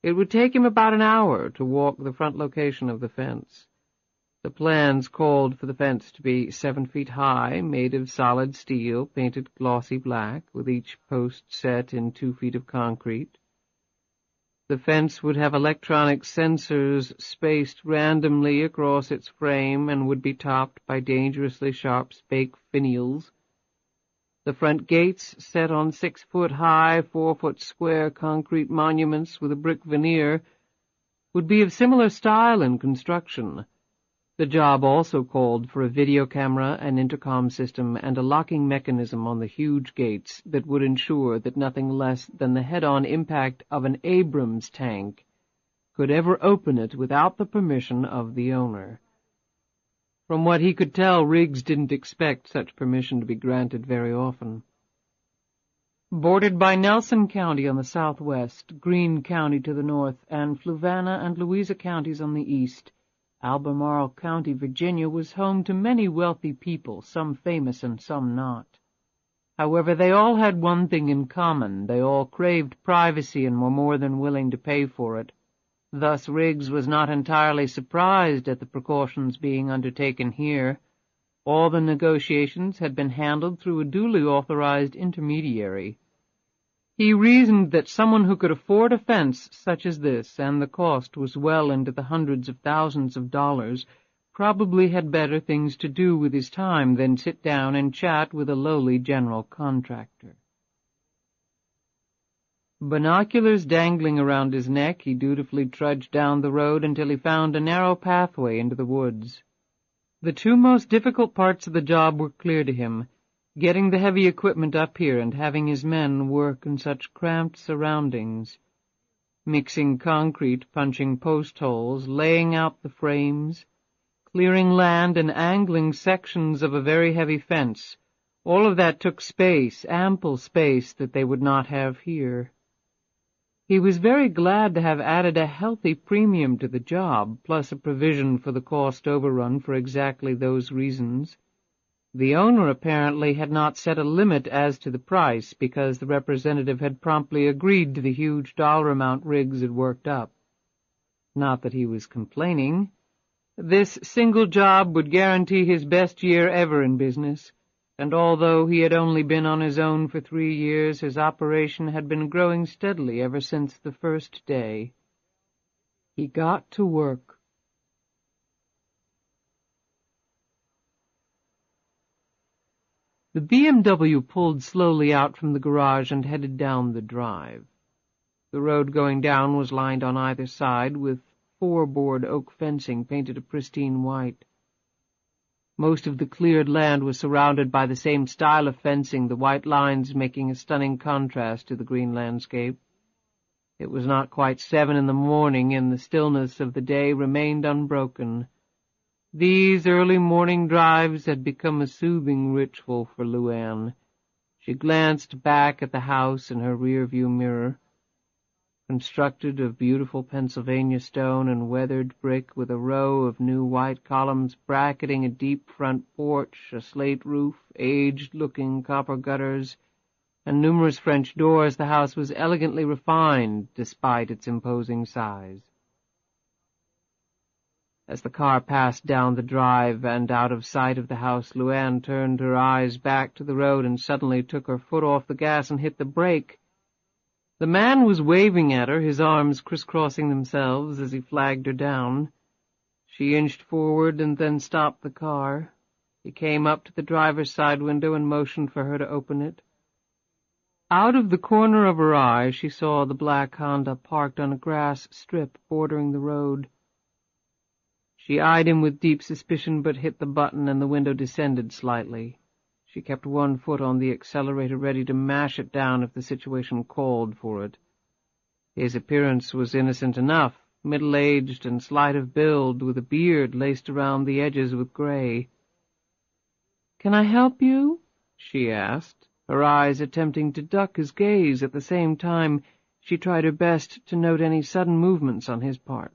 S2: It would take him about an hour to walk the front location of the fence. The plans called for the fence to be 7 feet high, made of solid steel, painted glossy black, with each post set in 2 feet of concrete. The fence would have electronic sensors spaced randomly across its frame and would be topped by dangerously sharp spake finials. The front gates, set on 6-foot-high, 4-foot-square concrete monuments with a brick veneer, would be of similar style and construction. The job also called for a video camera, an intercom system, and a locking mechanism on the huge gates that would ensure that nothing less than the head-on impact of an Abrams tank could ever open it without the permission of the owner. From what he could tell, Riggs didn't expect such permission to be granted very often. Bordered by Nelson County on the southwest, Greene County to the north, and Fluvanna and Louisa counties on the east, Albemarle County, Virginia, was home to many wealthy people, some famous and some not. However, they all had one thing in common. They all craved privacy and were more than willing to pay for it. Thus Riggs was not entirely surprised at the precautions being undertaken here. All the negotiations had been handled through a duly authorized intermediary. He reasoned that someone who could afford a fence such as this, and the cost was well into the hundreds of thousands of dollars, probably had better things to do with his time than sit down and chat with a lowly general contractor. Binoculars dangling around his neck, he dutifully trudged down the road until he found a narrow pathway into the woods. The two most difficult parts of the job were clear to him: getting the heavy equipment up here and having his men work in such cramped surroundings. Mixing concrete, punching post holes, laying out the frames, clearing land and angling sections of a very heavy fence. All of that took space, ample space that they would not have here. He was very glad to have added a healthy premium to the job, plus a provision for the cost overrun for exactly those reasons. The owner apparently had not set a limit as to the price, because the representative had promptly agreed to the huge dollar amount Riggs had worked up. Not that he was complaining. This single job would guarantee his best year ever in business, and although he had only been on his own for 3 years, his operation had been growing steadily ever since the first day. He got to work. The BMW pulled slowly out from the garage and headed down the drive. The road going down was lined on either side with 4-board oak fencing painted a pristine white. Most of the cleared land was surrounded by the same style of fencing, the white lines making a stunning contrast to the green landscape. It was not quite 7 in the morning, and the stillness of the day remained unbroken. These early morning drives had become a soothing ritual for LuAnn. She glanced back at the house in her rear-view mirror. Constructed of beautiful Pennsylvania stone and weathered brick, with a row of new white columns bracketing a deep front porch, a slate roof, aged-looking copper gutters,
S1: and numerous French doors, the house was elegantly refined despite its imposing size. As the car passed down the drive and out of sight of the house, LuAnn turned her eyes back to the road and suddenly took her foot off the gas and hit the brake. The man was waving at her, his arms crisscrossing themselves as he flagged her down. She inched forward and then stopped the car. He came up to the driver's side window and motioned for her to open it. Out of the corner of her eye, she saw the black Honda parked on a grass strip bordering the road. She eyed him with deep suspicion, but hit the button and the window descended slightly. She kept one foot on the accelerator, ready to mash it down if the situation called for it. His appearance was innocent enough, middle-aged and slight of build, with a beard laced around the edges with gray. "Can I help you?" she asked, her eyes attempting to duck his gaze. At the same time, she tried her best to note any sudden movements on his part.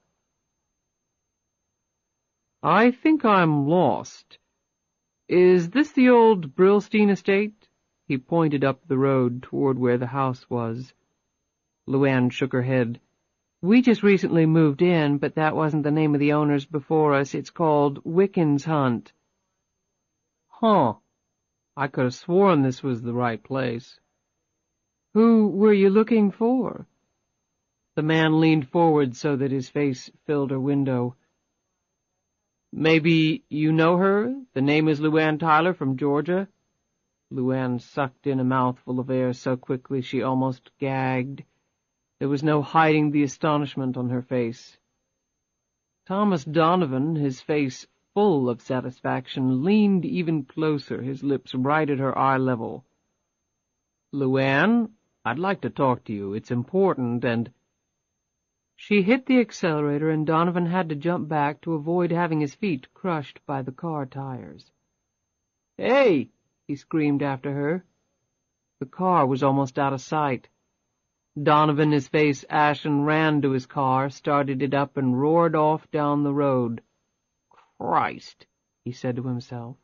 S1: "I think I'm lost. Is this the old Brillstein estate?" He pointed up the road toward where the house was. LuAnn shook her head. "We just recently moved in, but that wasn't the name of the owners before us. It's called Wiccan's Hunt." "Huh. I could have sworn this was the right place." "Who were you looking for?" The man leaned forward so that his face filled her window. "Maybe you know her? The name is LuAnn Tyler from Georgia." LuAnn sucked in a mouthful of air so quickly she almost gagged. There was no hiding the astonishment on her face. Thomas Donovan, his face full of satisfaction, leaned even closer, his lips right at her eye level. "LuAnn, I'd like to talk to you. It's important, and—" She hit the accelerator, and Donovan had to jump back to avoid having his feet crushed by the car tires. "Hey!" he screamed after her. The car was almost out of sight. Donovan, his face ashen, ran to his car, started it up, and roared off down the road. "Christ!" he said to himself.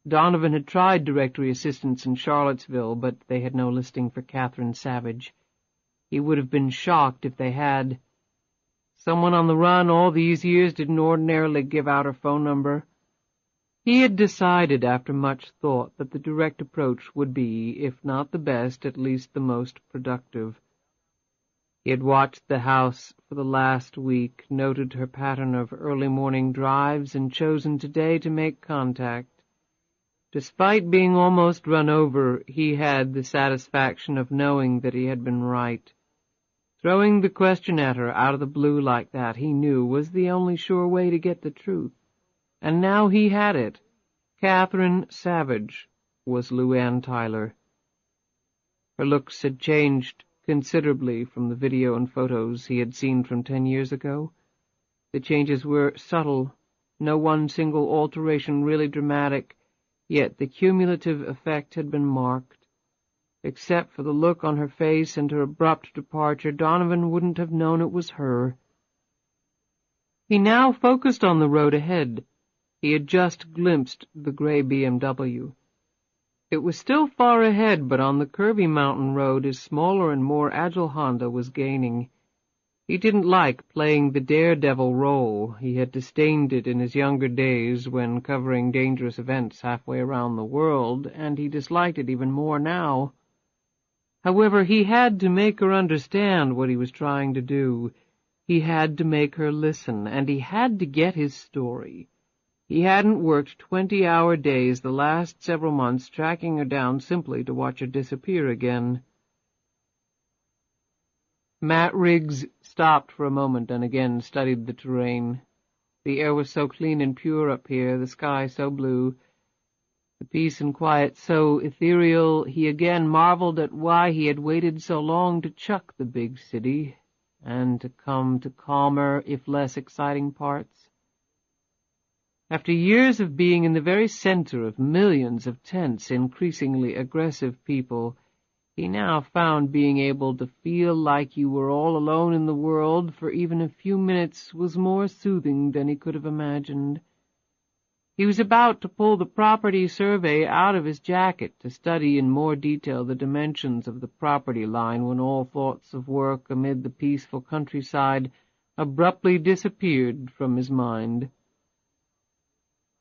S1: Donovan had tried directory assistance in Charlottesville, but they had no listing for Catherine Savage. He would have been shocked if they had. Someone on the run all these years didn't ordinarily give out her phone number. He had decided after much thought that the direct approach would be, if not the best, at least the most productive. He had watched the house for the last week, noted her pattern of early morning drives, and chosen today to make contact. Despite being almost run over, he had the satisfaction of knowing that he had been right. Throwing the question at her out of the blue like that, he knew, was the only sure way to get the truth. And now he had it. Catherine Savage was LuAnn Tyler. Her looks had changed considerably from the video and photos he had seen from 10 years ago. The changes were subtle, no one single alteration really dramatic, yet the cumulative effect had been marked. Except for the look on her face and her abrupt departure, Donovan wouldn't have known it was her. He now focused on the road ahead. He had just glimpsed the gray BMW. It was still far ahead, but on the curvy mountain road his smaller and more agile Honda was gaining. He didn't like playing the daredevil role. He had disdained it in his younger days when covering dangerous events halfway around the world, and he disliked it even more now. However, he had to make her understand what he was trying to do. He had to make her listen, and he had to get his story. He hadn't worked 20-hour days the last several months tracking her down simply to watch her disappear again. Matt Riggs stopped for a moment and again studied the terrain. The air was so clean and pure up here, the sky so blue, the peace and quiet so ethereal. He again marveled at why he had waited so long to chuck the big city and to come to calmer, if less exciting parts. After years of being in the very center of millions of tense, increasingly aggressive people, he now found being able to feel like you were all alone in the world for even a few minutes was more soothing than he could have imagined.
S2: He was about to pull the property survey out of his jacket to study in more detail the dimensions of the property line when all thoughts of work amid the peaceful countryside abruptly disappeared from his mind.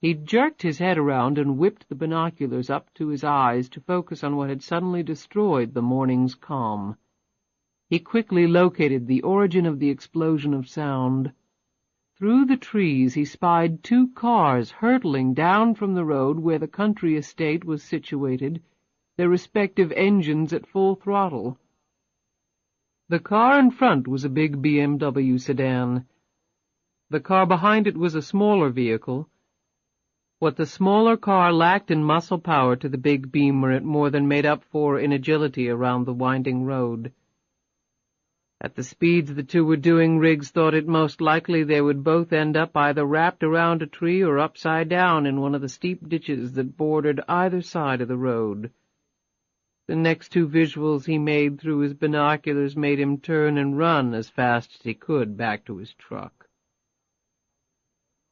S2: He jerked his head around and whipped the binoculars up to his eyes to focus on what had suddenly destroyed the morning's calm. He quickly located the origin of the explosion of sound. Through the trees he spied 2 cars hurtling down from the road where the country estate was situated, their respective engines at full throttle. The car in front was a big BMW sedan. The car behind it was a smaller vehicle. What the smaller car lacked in muscle power to the big Beamer, it more than made up for in agility around the winding road. At the speeds the two were doing, Riggs thought it most likely they would both end up either wrapped around a tree or upside down in one of the steep ditches that bordered either side of the road. The next 2 visuals he made through his binoculars made him turn and run as fast as he could back to his truck.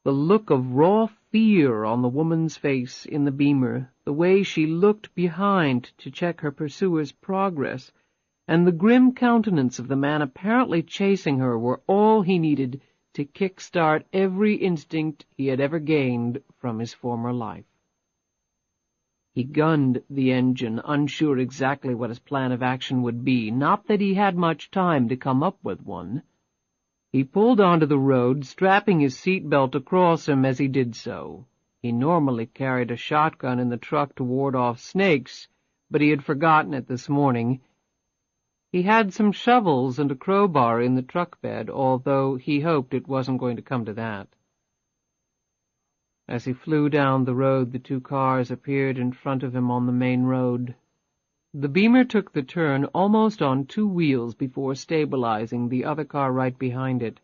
S2: The look of raw fear on the woman's face in the Beamer, the way she looked behind to check her pursuer's progress, and the grim countenance of the man apparently chasing her were all he needed to kick-start every instinct he had ever gained from his former life. He gunned the engine, unsure exactly what his plan of action would be, not that he had much time to come up with one. He pulled onto the road, strapping his seat-belt across him as he did so. He normally carried a shotgun in the truck to ward off snakes, but he had forgotten it this morning. He had some shovels and a crowbar in the truck bed, although he hoped it wasn't going to come to that. As he flew down the road, the 2 cars appeared in front of him on the main road. The Beamer took the turn almost on 2 wheels before stabilizing, the other car right behind it.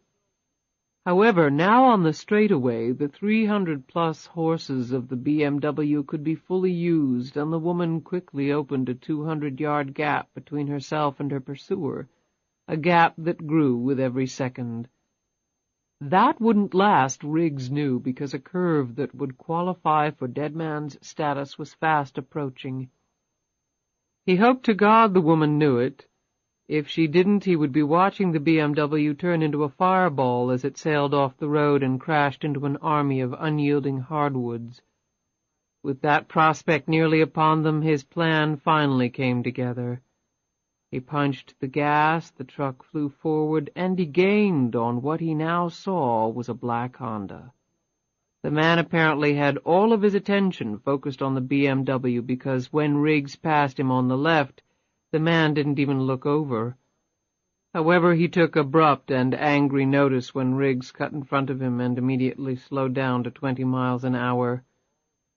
S2: However, now on the straightaway, the 300-plus horses of the BMW could be fully used, and the woman quickly opened a 200-yard gap between herself and her pursuer, a gap that grew with every second. That wouldn't last, Riggs knew, because a curve that would qualify for dead man's status was fast approaching. He hoped to God the woman knew it. If she didn't, he would be watching the BMW turn into a fireball as it sailed off the road and crashed into an army of unyielding hardwoods. With that prospect nearly upon them, his plan finally came together. He punched the gas, the truck flew forward, and he gained on what he now saw was a black Honda. The man apparently had all of his attention focused on the BMW because when Riggs passed him on the left, the man didn't even look over. However, he took abrupt and angry notice when Riggs cut in front of him and immediately slowed down to 20 miles an hour.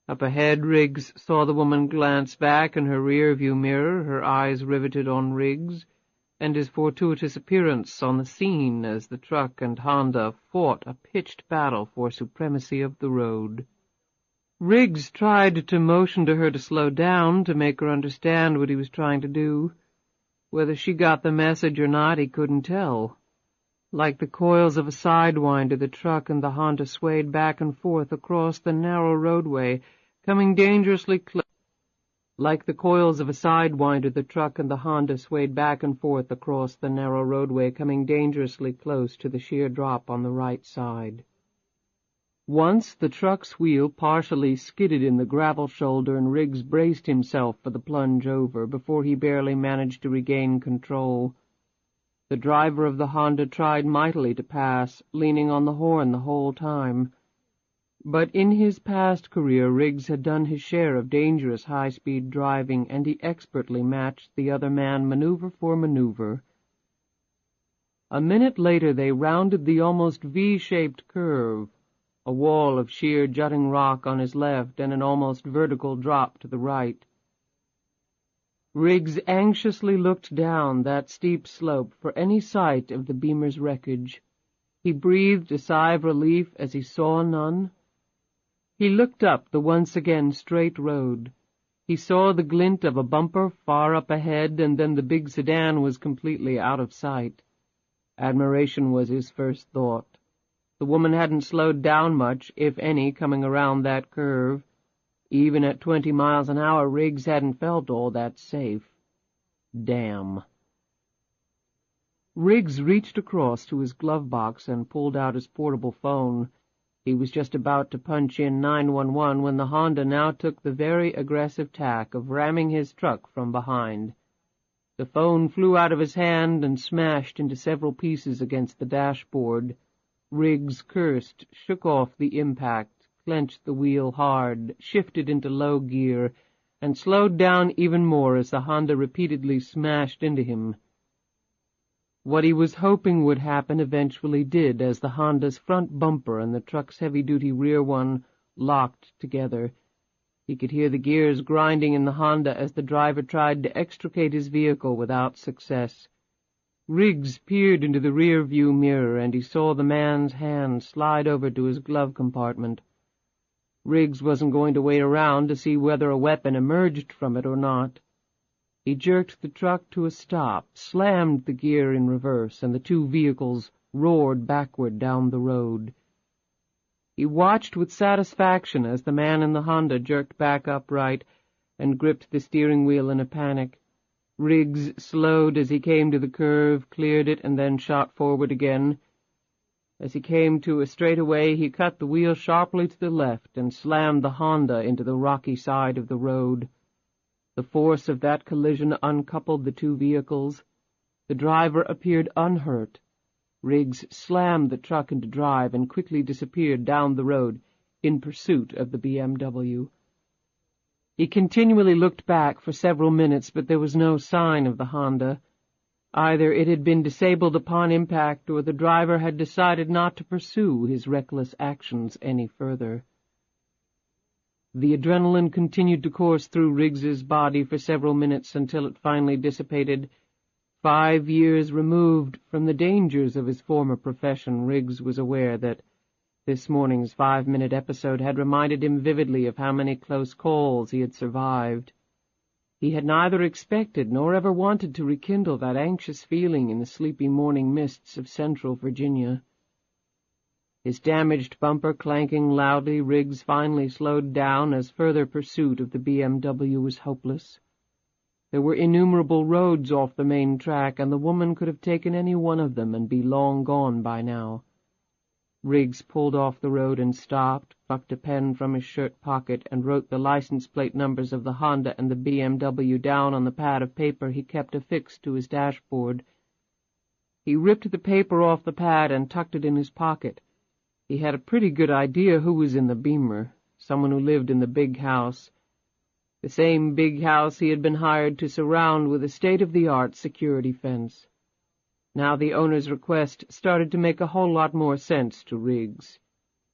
S2: Up ahead, Riggs saw the woman glance back in her rear-view mirror, her eyes riveted on Riggs, and his fortuitous appearance on the scene as the truck and Honda fought a pitched battle for supremacy of the road. Riggs tried to motion to her to slow down, to make her understand what he was trying to do. Whether she got the message or not, he couldn't tell. Like the coils of a sidewinder, the truck and the Honda swayed back and forth across the narrow roadway, coming dangerously close. Like the coils of a sidewinder, the truck and the Honda swayed back and forth across the narrow roadway, coming dangerously close to the sheer drop on the right side. Once the truck's wheel partially skidded in the gravel shoulder, and Riggs braced himself for the plunge over before he barely managed to regain control. The driver of the Honda tried mightily to pass, leaning on the horn the whole time. But in his past career, Riggs had done his share of dangerous high-speed driving, and he expertly matched the other man maneuver for maneuver. A minute later they rounded the almost V-shaped curve, a wall of sheer jutting rock on his left and an almost vertical drop to the right. Riggs anxiously looked down that steep slope for any sight of the Beamer's wreckage. He breathed a sigh of relief as he saw none. He looked up the once again straight road. He saw the glint of a bumper far up ahead, and then the big sedan was completely out of sight. Admiration was his first thought. The woman hadn't slowed down much, if any, coming around that curve. Even at 20 miles an hour, Riggs hadn't felt all that safe. Damn. Riggs reached across to his glove box and pulled out his portable phone. He was just about to punch in 911 when the Honda now took the very aggressive tack of ramming his truck from behind. The phone flew out of his hand and smashed into several pieces against the dashboard. Riggs cursed, shook off the impact, clenched the wheel hard, shifted into low gear, and slowed down even more as the Honda repeatedly smashed into him. What he was hoping would happen eventually did, as the Honda's front bumper and the truck's heavy-duty rear one locked together. He could hear the gears grinding in the Honda as the driver tried to extricate his vehicle without success. Riggs peered into the rear-view mirror, and he saw the man's hand slide over to his glove compartment. Riggs wasn't going to wait around to see whether a weapon emerged from it or not. He jerked the truck to a stop, slammed the gear in reverse, and the two vehicles roared backward down the road. He watched with satisfaction as the man in the Honda jerked back upright and gripped the steering wheel in a panic. Riggs slowed as he came to the curve, cleared it, and then shot forward again. As he came to a straightaway, he cut the wheel sharply to the left and slammed the Honda into the rocky side of the road. The force of that collision uncoupled the two vehicles. The driver appeared unhurt. Riggs slammed the truck into drive and quickly disappeared down the road in pursuit of the BMW. He continually looked back for several minutes, but there was no sign of the Honda. Either it had been disabled upon impact, or the driver had decided not to pursue his reckless actions any further. The adrenaline continued to course through Riggs's body for several minutes until it finally dissipated. 5 years removed from the dangers of his former profession, Riggs was aware that this morning's 5-minute episode had reminded him vividly of how many close calls he had survived. He had neither expected nor ever wanted to rekindle that anxious feeling in the sleepy morning mists of central Virginia. His damaged bumper clanking loudly, Riggs finally slowed down as further pursuit of the BMW was hopeless. There were innumerable roads off the main track, and the woman could have taken any one of them and be long gone by now. Riggs pulled off the road and stopped, plucked a pen from his shirt pocket, and wrote the license plate numbers of the Honda and the BMW down on the pad of paper he kept affixed to his dashboard. He ripped the paper off the pad and tucked it in his pocket. He had a pretty good idea who was in the Beamer, someone who lived in the big house, the same big house he had been hired to surround with a state-of-the-art security fence. Now the owner's request started to make a whole lot more sense to Riggs,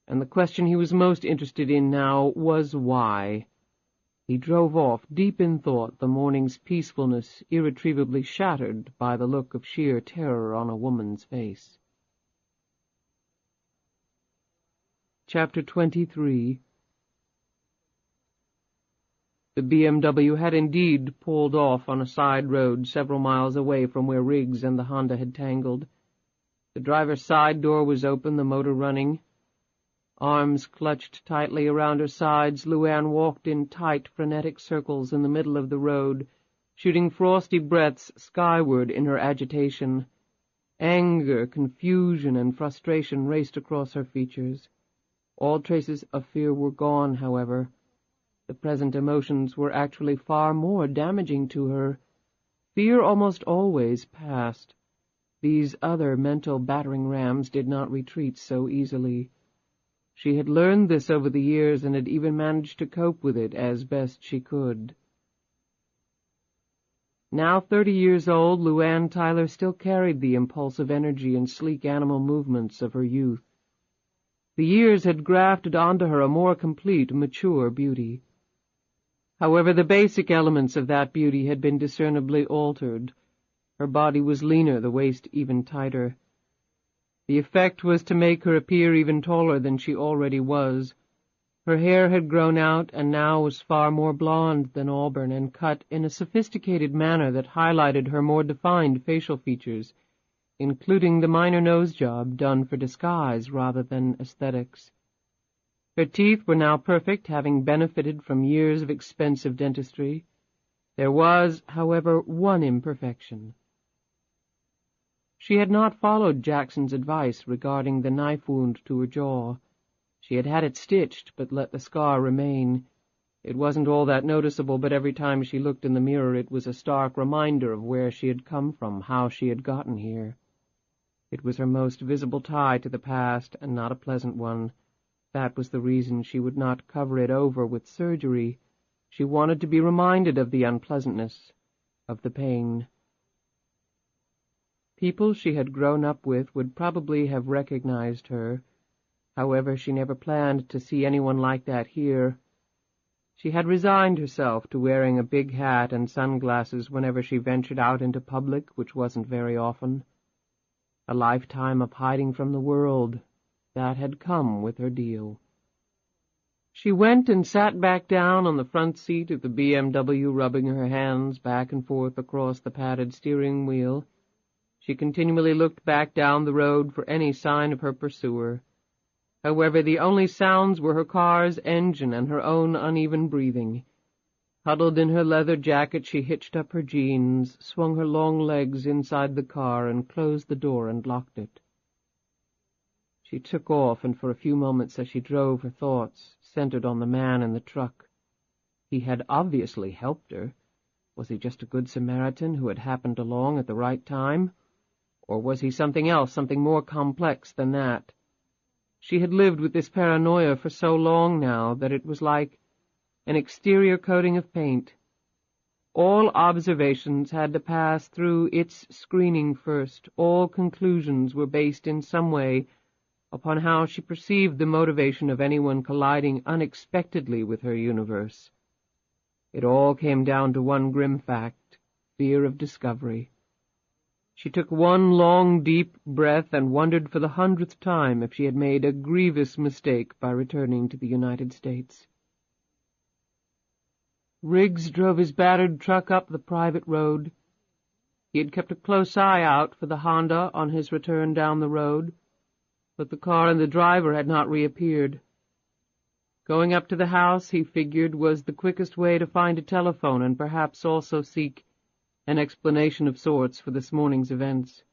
S2: and the question he was most interested in now was why. He drove off, deep in thought, the morning's peacefulness irretrievably shattered by the look of sheer terror on a woman's face. Chapter 23. The BMW had indeed pulled off on a side road several miles away from where Riggs and the Honda had tangled. The driver's side door was open, the motor running. Arms clutched tightly around her sides, LuAnn walked in tight, frenetic circles in the middle of the road, shooting frosty breaths skyward in her agitation. Anger, confusion, and frustration raced across her features. All traces of fear were gone, however. The present emotions were actually far more damaging to her. Fear almost always passed. These other mental battering rams did not retreat so easily. She had learned this over the years and had even managed to cope with it as best she could. Now 30 years old, LuAnn Tyler still carried the impulsive energy and sleek animal movements of her youth. The years had grafted onto her a more complete, mature beauty. However, the basic elements of that beauty had been discernibly altered. Her body was leaner, the waist even tighter. The effect was to make her appear even taller than she already was. Her hair had grown out and now was far more blonde than auburn and cut in a sophisticated manner that highlighted her more defined facial features, including the minor nose job done for disguise rather than aesthetics. Her teeth were now perfect, having benefited from years of expensive dentistry. There was, however, one imperfection. She had not followed Jackson's advice regarding the knife wound to her jaw. She had had it stitched, but let the scar remain. It wasn't all that noticeable, but every time she looked in the mirror it was a stark reminder of where she had come from, how she had gotten here. It was her most visible tie to the past, and not a pleasant one. That was the reason she would not cover it over with surgery. She wanted to be reminded of the unpleasantness, of the pain. People she had grown up with would probably have recognized her. However, she never planned to see anyone like that here. She had resigned herself to wearing a big hat and sunglasses whenever she ventured out into public, which wasn't very often. A lifetime of hiding from the world, that had come with her deal. She went and sat back down on the front seat of the BMW, rubbing her hands back and forth across the padded steering wheel. She continually looked back down the road for any sign of her pursuer. However, the only sounds were her car's engine and her own uneven breathing. Huddled in her leather jacket, she hitched up her jeans, swung her long legs inside the car, and closed the door and locked it. She took off, and for a few moments as she drove, her thoughts centered on the man in the truck. He had obviously helped her. Was he just a good Samaritan who had happened along at the right time? Or was he something else, something more complex than that? She had lived with this paranoia for so long now that it was like an exterior coating of paint. All observations had to pass through its screening first. All conclusions were based in some way upon how she perceived the motivation of anyone colliding unexpectedly with her universe. It all came down to one grim fact: fear of discovery. She took one long, deep breath and wondered for the 100th time if she had made a grievous mistake by returning to the United States. Riggs drove his battered truck up the private road. He had kept a close eye out for the Honda on his return down the road, but the car and the driver had not reappeared. Going up to the house, he figured, was the quickest way to find a telephone and perhaps also seek an explanation of sorts for this morning's events.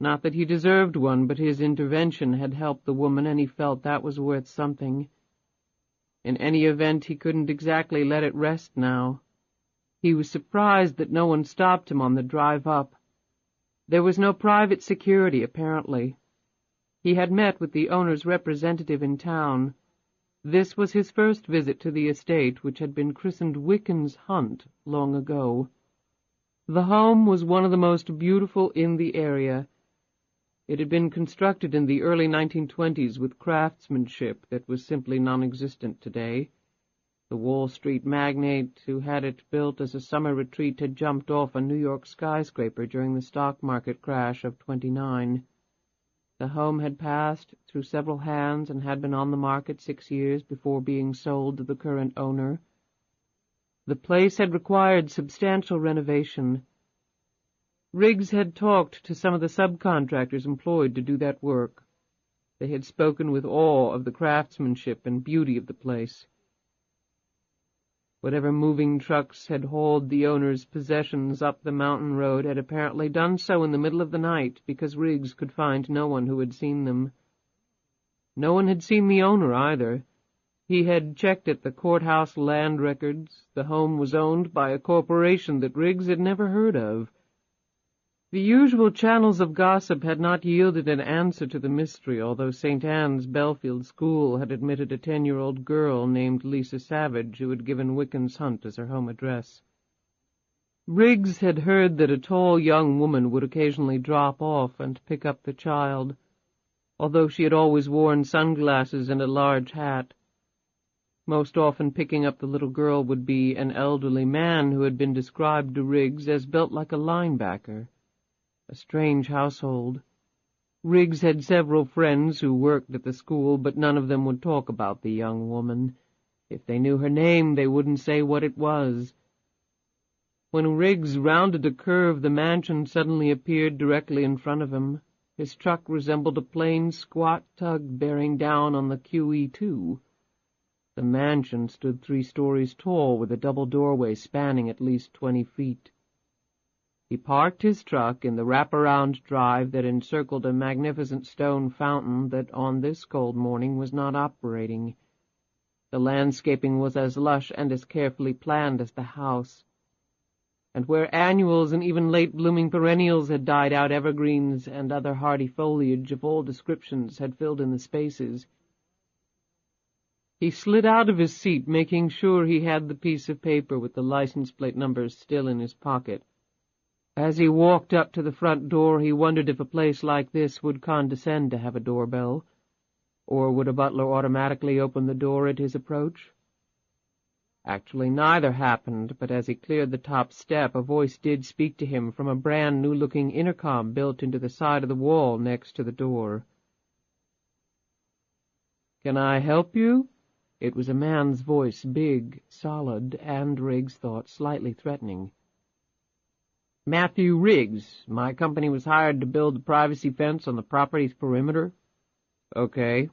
S2: Not that he deserved one, but his intervention had helped the woman, and he felt that was worth something. In any event, he couldn't exactly let it rest now. He was surprised that no one stopped him on the drive up. There was no private security, apparently. He had met with the owner's representative in town. This was his first visit to the estate, which had been christened Wiccan's Hunt long ago. The home was one of the most beautiful in the area. It had been constructed in the early 1920s with craftsmanship that was simply non-existent today. The Wall Street magnate who had it built as a summer retreat had jumped off a New York skyscraper during the stock market crash of '29. The home had passed through several hands and had been on the market 6 years before being sold to the current owner. The place had required substantial renovation. Riggs had talked to some of the subcontractors employed to do that work. They had spoken with awe of the craftsmanship and beauty of the place. Whatever moving trucks had hauled the owner's possessions up the mountain road had apparently done so in the middle of the night, because Riggs could find no one who had seen them. No one had seen the owner either. He had checked at the courthouse land records. The home was owned by a corporation that Riggs had never heard of. The usual channels of gossip had not yielded an answer to the mystery, although St. Anne's Belfield School had admitted a 10-year-old girl named Lisa Savage who had given Wiccan's Hunt as her home address. Riggs had heard that a tall young woman would occasionally drop off and pick up the child, although she had always worn sunglasses and a large hat. Most often picking up the little girl would be an elderly man who had been described to Riggs as built like a linebacker. A strange household. Riggs had several friends who worked at the school, but none of them would talk about the young woman. If they knew her name, they wouldn't say what it was. When Riggs rounded a curve, the mansion suddenly appeared directly in front of him. His truck resembled a plain, squat tug bearing down on the QE2. The mansion stood 3 stories tall, with a double doorway spanning at least 20 feet. He parked his truck in the wraparound drive that encircled a magnificent stone fountain that on this cold morning was not operating. The landscaping was as lush and as carefully planned as the house, and where annuals and even late-blooming perennials had died out, evergreens and other hardy foliage of all descriptions had filled in the spaces. He slid out of his seat, making sure he had the piece of paper with the license plate numbers still in his pocket. As he walked up to the front door, he wondered if a place like this would condescend to have a doorbell, or would a butler automatically open the door at his approach? Actually, neither happened, but as he cleared the top step, a voice did speak to him from a brand-new-looking intercom built into the side of the wall next to the door. "Can I help you?" It was a man's voice, big, solid, and, Riggs thought, slightly threatening. "Matthew Riggs. My company was hired to build a privacy fence on the property's perimeter." "Okay."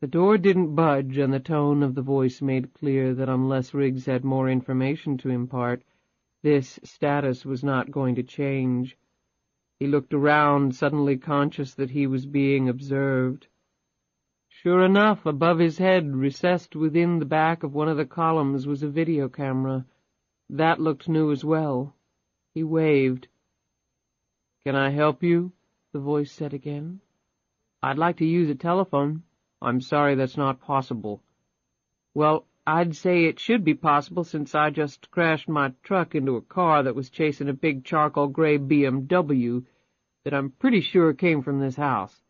S2: The door didn't budge, and the tone of the voice made clear that unless Riggs had more information to impart, this status was not going to change. He looked around, suddenly conscious that he was being observed. Sure enough, above his head, recessed within the back of one of the columns, was a video camera. That looked new as well. He waved. "Can I help you?" the voice said again. "I'd like to use a telephone." "I'm sorry, that's not possible." "Well, I'd say it should be possible since I just crashed my truck into a car that was chasing a big charcoal gray BMW that I'm pretty sure came from this house.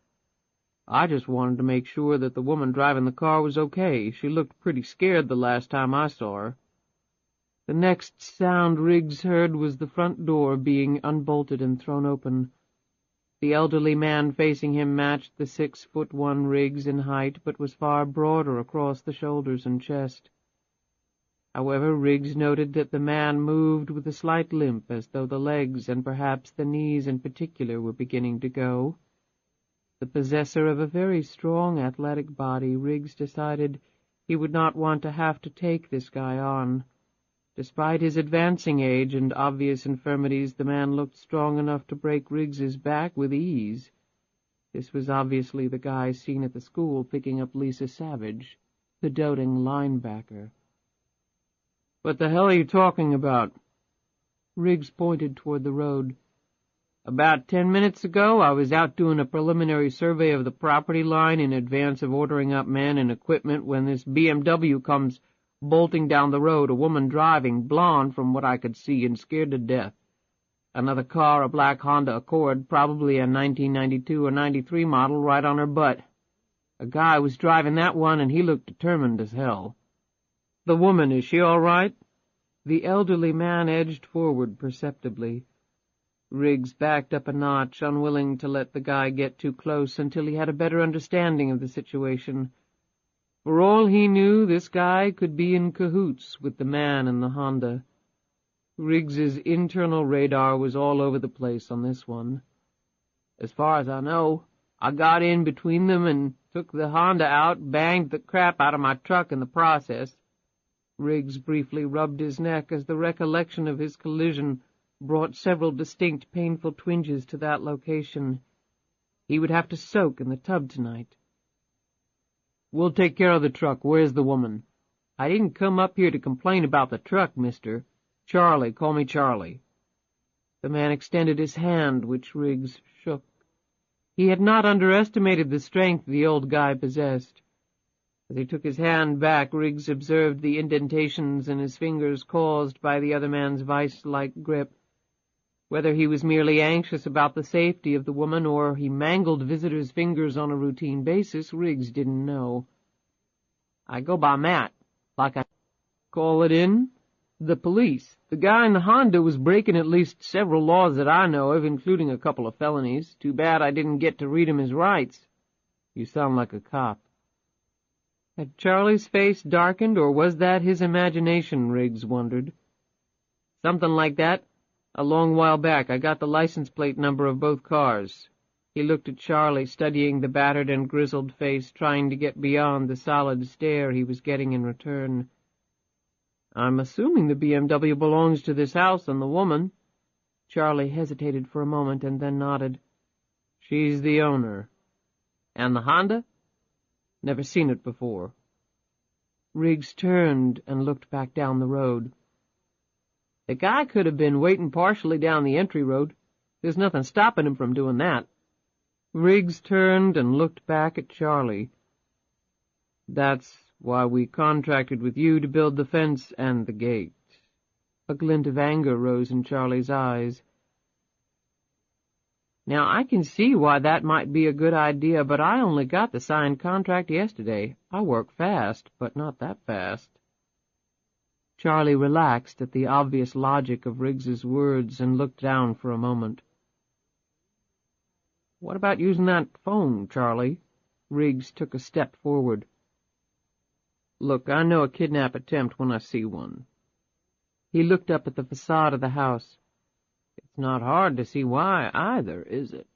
S2: I just wanted to make sure that the woman driving the car was okay. She looked pretty scared the last time I saw her." The next sound Riggs heard was the front door being unbolted and thrown open. The elderly man facing him matched the 6'1" Riggs in height, but was far broader across the shoulders and chest. However, Riggs noted that the man moved with a slight limp, as though the legs, and perhaps the knees in particular, were beginning to go. The possessor of a very strong athletic body, Riggs decided he would not want to have to take this guy on. Despite his advancing age and obvious infirmities, the man looked strong enough to break Riggs's back with ease. This was obviously the guy seen at the school picking up Lisa Savage, the doting linebacker. "What the hell are you talking about?" Riggs pointed toward the road. "About 10 minutes ago, I was out doing a preliminary survey of the property line in advance of ordering up men and equipment when this BMW comes bolting down the road, a woman driving, blonde from what I could see, and scared to death. Another car, a black Honda Accord, probably a 1992 or 93 model, right on her butt. A guy was driving that one, and he looked determined as hell." "The woman, is she all right?" The elderly man edged forward perceptibly. Riggs backed up a notch, unwilling to let the guy get too close until he had a better understanding of the situation. For all he knew, this guy could be in cahoots with the man in the Honda. Riggs's internal radar was all over the place on this one. "As far as I know, I got in between them and took the Honda out, banged the crap out of my truck in the process." Riggs briefly rubbed his neck as the recollection of his collision brought several distinct painful twinges to that location. He would have to soak in the tub tonight. "We'll take care of the truck. Where's the woman?" "I didn't come up here to complain about the truck, mister." "Charlie. Call me Charlie." The man extended his hand, which Riggs shook. He had not underestimated the strength the old guy possessed. As he took his hand back, Riggs observed the indentations in his fingers caused by the other man's vice-like grip. Whether he was merely anxious about the safety of the woman or he mangled visitors' fingers on a routine basis, Riggs didn't know. "I go by Matt, like I—" "Call it in?" "The police. The guy in the Honda was breaking at least several laws that I know of, including a couple of felonies. Too bad I didn't get to read him his rights." "You sound like a cop." Had Charlie's face darkened, or was that his imagination, Riggs wondered. "Something like that. A long while back. I got the license plate number of both cars." He looked at Charlie, studying the battered and grizzled face, trying to get beyond the solid stare he was getting in return. "I'm assuming the BMW belongs to this house and the woman." Charlie hesitated for a moment and then nodded. "She's the owner." "And the Honda?" "Never seen it before." Riggs turned and looked back down the road. "The guy could have been waiting partially down the entry road. There's nothing stopping him from doing that." Riggs turned and looked back at Charlie. "That's why we contracted with you to build the fence and the gate." A glint of anger rose in Charlie's eyes. "Now, I can see why that might be a good idea, but I only got the signed contract yesterday. I work fast, but not that fast." Charlie relaxed at the obvious logic of Riggs's words and looked down for a moment. "What about using that phone, Charlie?" Riggs took a step forward. "Look, I know a kidnap attempt when I see one." He looked up at the facade of the house. "It's not hard to see why, either, is it?"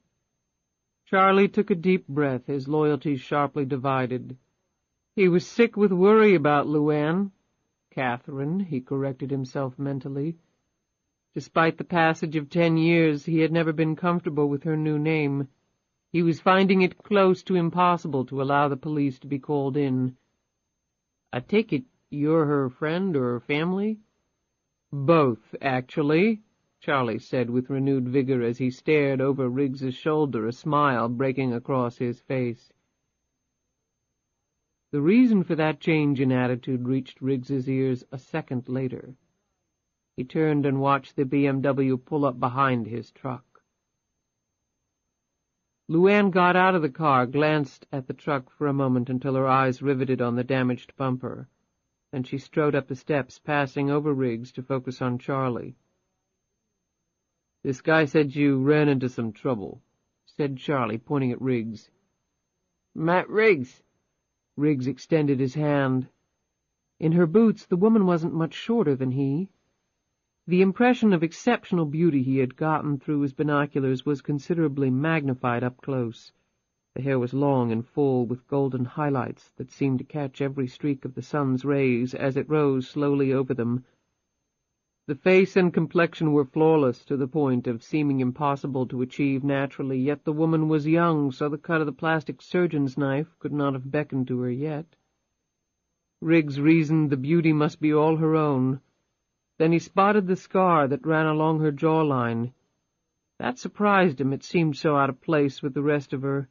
S2: Charlie took a deep breath, his loyalties sharply divided. He was sick with worry about LuAnn. Catherine, he corrected himself mentally. Despite the passage of 10 years, he had never been comfortable with her new name. He was finding it close to impossible to allow the police to be called in. "I take it you're her friend or family?" "Both, actually," Charlie said with renewed vigor as he stared over Riggs's shoulder, a smile breaking across his face. The reason for that change in attitude reached Riggs's ears a second later. He turned and watched the BMW pull up behind his truck. LuAnn got out of the car, glanced at the truck for a moment until her eyes riveted on the damaged bumper. Then she strode up the steps, passing over Riggs to focus on Charlie. "This guy said you ran into some trouble," said Charlie, pointing at Riggs. "Matt Riggs." Riggs extended his hand. In her boots, the woman wasn't much shorter than he. The impression of exceptional beauty he had gotten through his binoculars was considerably magnified up close. The hair was long and full, with golden highlights that seemed to catch every streak of the sun's rays as it rose slowly over them. The face and complexion were flawless to the point of seeming impossible to achieve naturally, yet the woman was young, so the cut of the plastic surgeon's knife could not have beckoned to her yet. Riggs reasoned the beauty must be all her own. Then he spotted the scar that ran along her jawline. That surprised him, it seemed so out of place with the rest of her.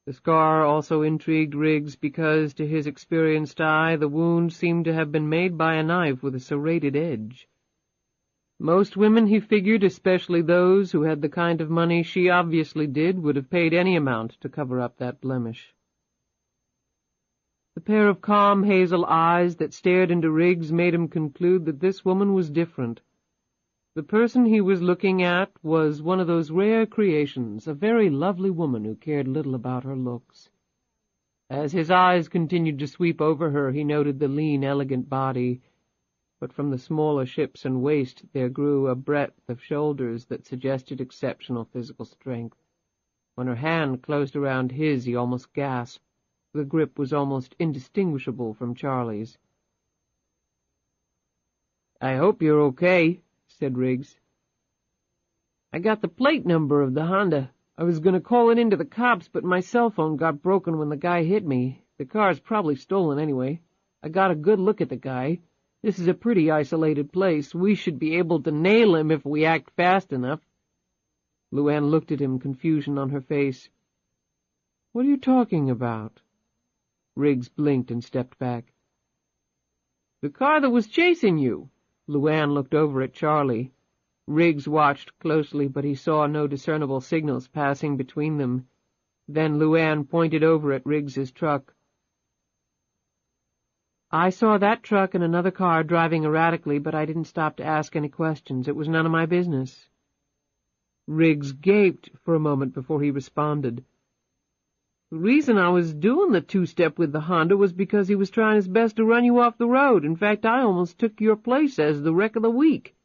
S2: The scar also intrigued Riggs because, to his experienced eye, the wound seemed to have been made by a knife with a serrated edge. Most women, he figured, especially those who had the kind of money she obviously did, would have paid any amount to cover up that blemish. The pair of calm hazel eyes that stared into Riggs made him conclude that this woman was different. The person he was looking at was one of those rare creations, a very lovely woman who cared little about her looks. As his eyes continued to sweep over her, he noted the lean, elegant body, but from the smaller hips and waist there grew a breadth of shoulders that suggested exceptional physical strength. When her hand closed around his, he almost gasped. The grip was almost indistinguishable from Charlie's. "I hope you're okay," said Riggs. "I got the plate number of the Honda. I was going to call it in to the cops, but my cell phone got broken when the guy hit me. The car's probably stolen anyway. I got a good look at the guy. This is a pretty isolated place. We should be able to nail him if we act fast enough." LuAnn looked at him, confusion on her face. "What are you talking about?" Riggs blinked and stepped back. "The car that was chasing you." LuAnn looked over at Charlie. Riggs watched closely, but he saw no discernible signals passing between them. Then LuAnn pointed over at Riggs's truck. "I saw that truck and another car driving erratically, but I didn't stop to ask any questions. It was none of my business." Riggs gaped for a moment before he responded. "The reason I was doing the two-step with the Honda was because he was trying his best to run you off the road. In fact, I almost took your place as the wreck of the week."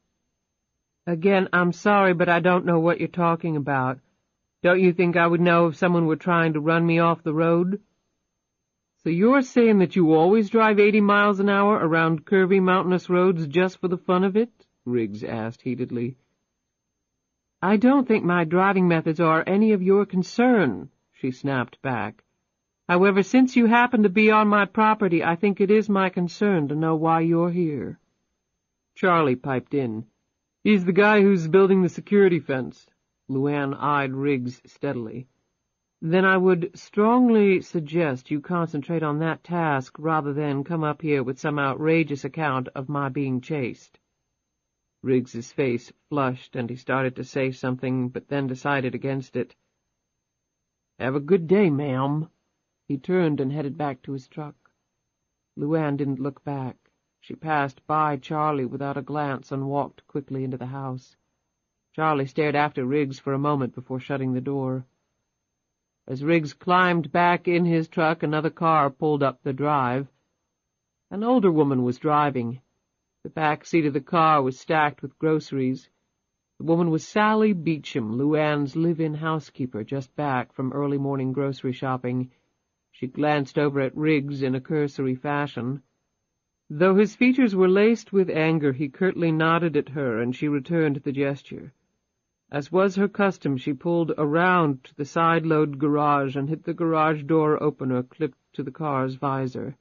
S2: Again, I'm sorry, but I don't know what you're talking about. Don't you think I would know if someone were trying to run me off the road? So you're saying that you always drive 80 miles an hour around curvy mountainous roads just for the fun of it? Riggs asked heatedly. I don't think my driving methods are any of your concern, she snapped back. However, since you happen to be on my property, I think it is my concern to know why you're here. Charlie piped in. He's the guy who's building the security fence. LuAnn eyed Riggs steadily. Then I would strongly suggest you concentrate on that task rather than come up here with some outrageous account of my being chased. Riggs's face flushed, and he started to say something, but then decided against it. Have a good day, ma'am. He turned and headed back to his truck. LuAnn didn't look back. She passed by Charlie without a glance and walked quickly into the house. Charlie stared after Riggs for a moment before shutting the door. As Riggs climbed back in his truck, another car pulled up the drive. An older woman was driving. The back seat of the car was stacked with groceries. The woman was Sally Beecham, LuAnn's live-in housekeeper, just back from early morning grocery shopping. She glanced over at Riggs in a cursory fashion. Though his features were laced with anger, he curtly nodded at her, and she returned the gesture. As was her custom, she pulled around to the side-load garage and hit the garage door opener clipped to the car's visor.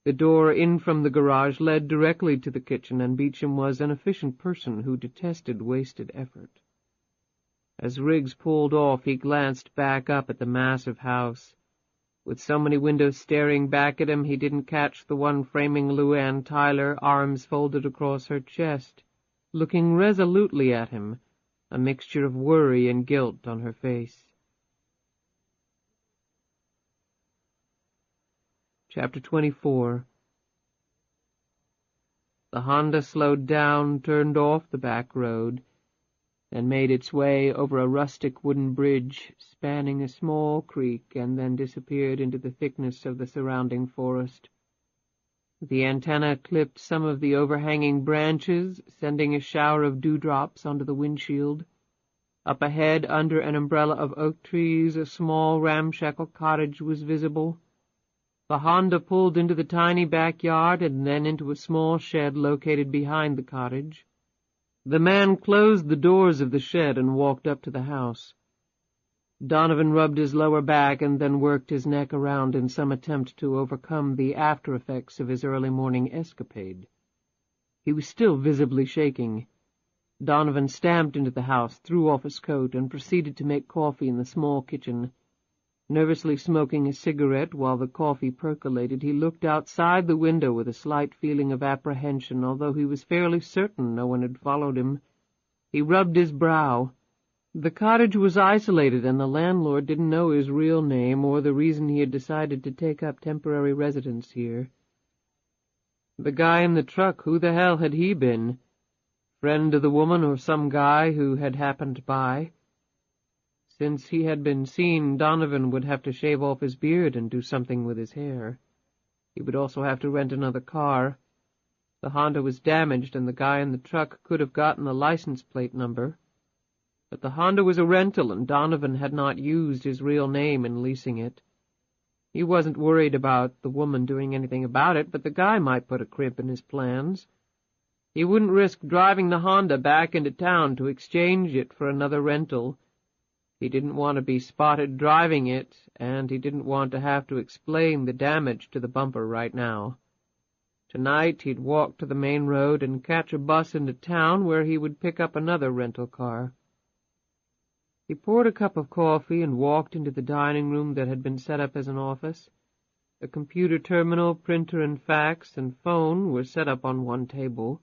S2: The door in from the garage led directly to the kitchen, and Beecham was an efficient person who detested wasted effort. As Riggs pulled off, he glanced back up at the massive house. With so many windows staring back at him, he didn't catch the one framing LuAnn Tyler, arms folded across her chest, looking resolutely at him, a mixture of worry and guilt on her face. Chapter 24. The Honda slowed down, turned off the back road, and made its way over a rustic wooden bridge spanning a small creek, and then disappeared into the thickness of the surrounding forest. The antenna clipped some of the overhanging branches, sending a shower of dewdrops onto the windshield. Up ahead, under an umbrella of oak trees, a small ramshackle cottage was visible. The Honda pulled into the tiny backyard and then into a small shed located behind the cottage. The man closed the doors of the shed and walked up to the house. Donovan rubbed his lower back and then worked his neck around in some attempt to overcome the after-effects of his early morning escapade. He was still visibly shaking. Donovan stamped into the house, threw off his coat, and proceeded to make coffee in the small kitchen. Nervously smoking a cigarette while the coffee percolated, he looked outside the window with a slight feeling of apprehension, although he was fairly certain no one had followed him. He rubbed his brow. The cottage was isolated, and the landlord didn't know his real name or the reason he had decided to take up temporary residence here. The guy in the truck, who the hell had he been? Friend of the woman or some guy who had happened by? Since he had been seen, Donovan would have to shave off his beard and do something with his hair. He would also have to rent another car. The Honda was damaged, and the guy in the truck could have gotten the license plate number. But the Honda was a rental, and Donovan had not used his real name in leasing it. He wasn't worried about the woman doing anything about it, but the guy might put a crimp in his plans. He wouldn't risk driving the Honda back into town to exchange it for another rental. He didn't want to be spotted driving it, and he didn't want to have to explain the damage to the bumper right now. Tonight he'd walk to the main road and catch a bus into town, where he would pick up another rental car. He poured a cup of coffee and walked into the dining room that had been set up as an office. A computer terminal, printer and fax and phone were set up on one table.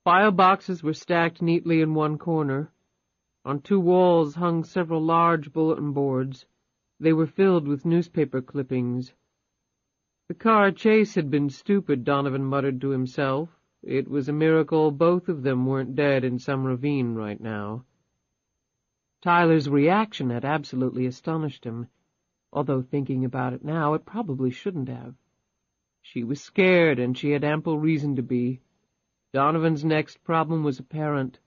S2: File boxes were stacked neatly in one corner. On two walls hung several large bulletin boards. They were filled with newspaper clippings. The car chase had been stupid, Donovan muttered to himself. It was a miracle both of them weren't dead in some ravine right now. Tyler's reaction had absolutely astonished him, although thinking about it now, it probably shouldn't have. She was scared, and she had ample reason to be. Donovan's next problem was apparent.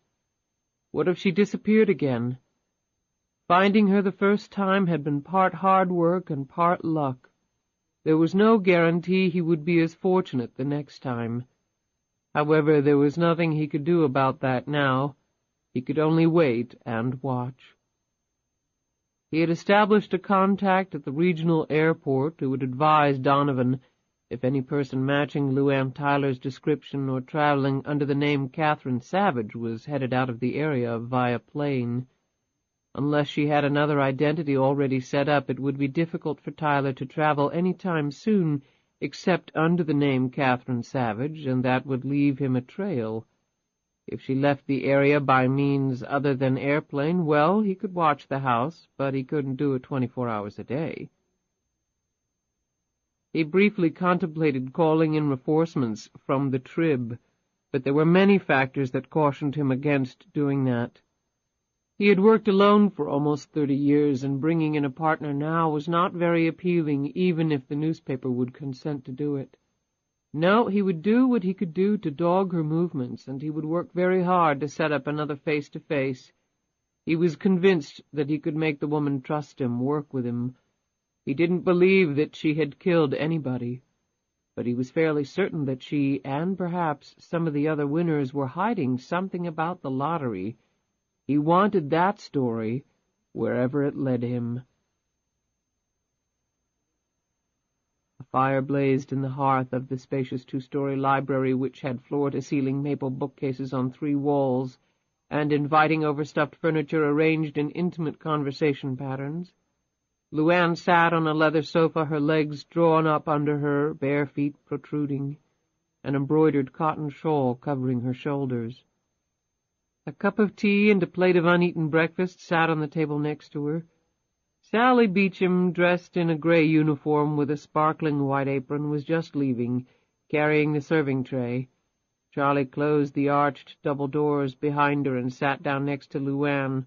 S2: What if she disappeared again? Finding her the first time had been part hard work and part luck. There was no guarantee he would be as fortunate the next time. However, there was nothing he could do about that now. He could only wait and watch. He had established a contact at the regional airport who would advise Donovan if any person matching LuAnn Tyler's description or traveling under the name Catherine Savage was headed out of the area via plane. Unless she had another identity already set up, it would be difficult for Tyler to travel any time soon except under the name Catherine Savage, and that would leave him a trail. If she left the area by means other than airplane, well, he could watch the house, but he couldn't do it 24 hours a day. He briefly contemplated calling in reinforcements from the Trib, but there were many factors that cautioned him against doing that. He had worked alone for almost 30 years, and bringing in a partner now was not very appealing, even if the newspaper would consent to do it. No, he would do what he could do to dog her movements, and he would work very hard to set up another face-to-face. He was convinced that he could make the woman trust him, work with him. He didn't believe that she had killed anybody, but he was fairly certain that she, and perhaps some of the other winners, were hiding something about the lottery. He wanted that story, wherever it led him. A fire blazed in the hearth of the spacious 2-story library, which had floor-to-ceiling maple bookcases on 3 walls, and inviting overstuffed furniture arranged in intimate conversation patterns. LuAnn sat on a leather sofa, her legs drawn up under her, bare feet protruding, an embroidered cotton shawl covering her shoulders. A cup of tea and a plate of uneaten breakfast sat on the table next to her. Sally Beecham, dressed in a gray uniform with a sparkling white apron, was just leaving, carrying the serving tray. Charlie closed the arched double doors behind her and sat down next to LuAnn.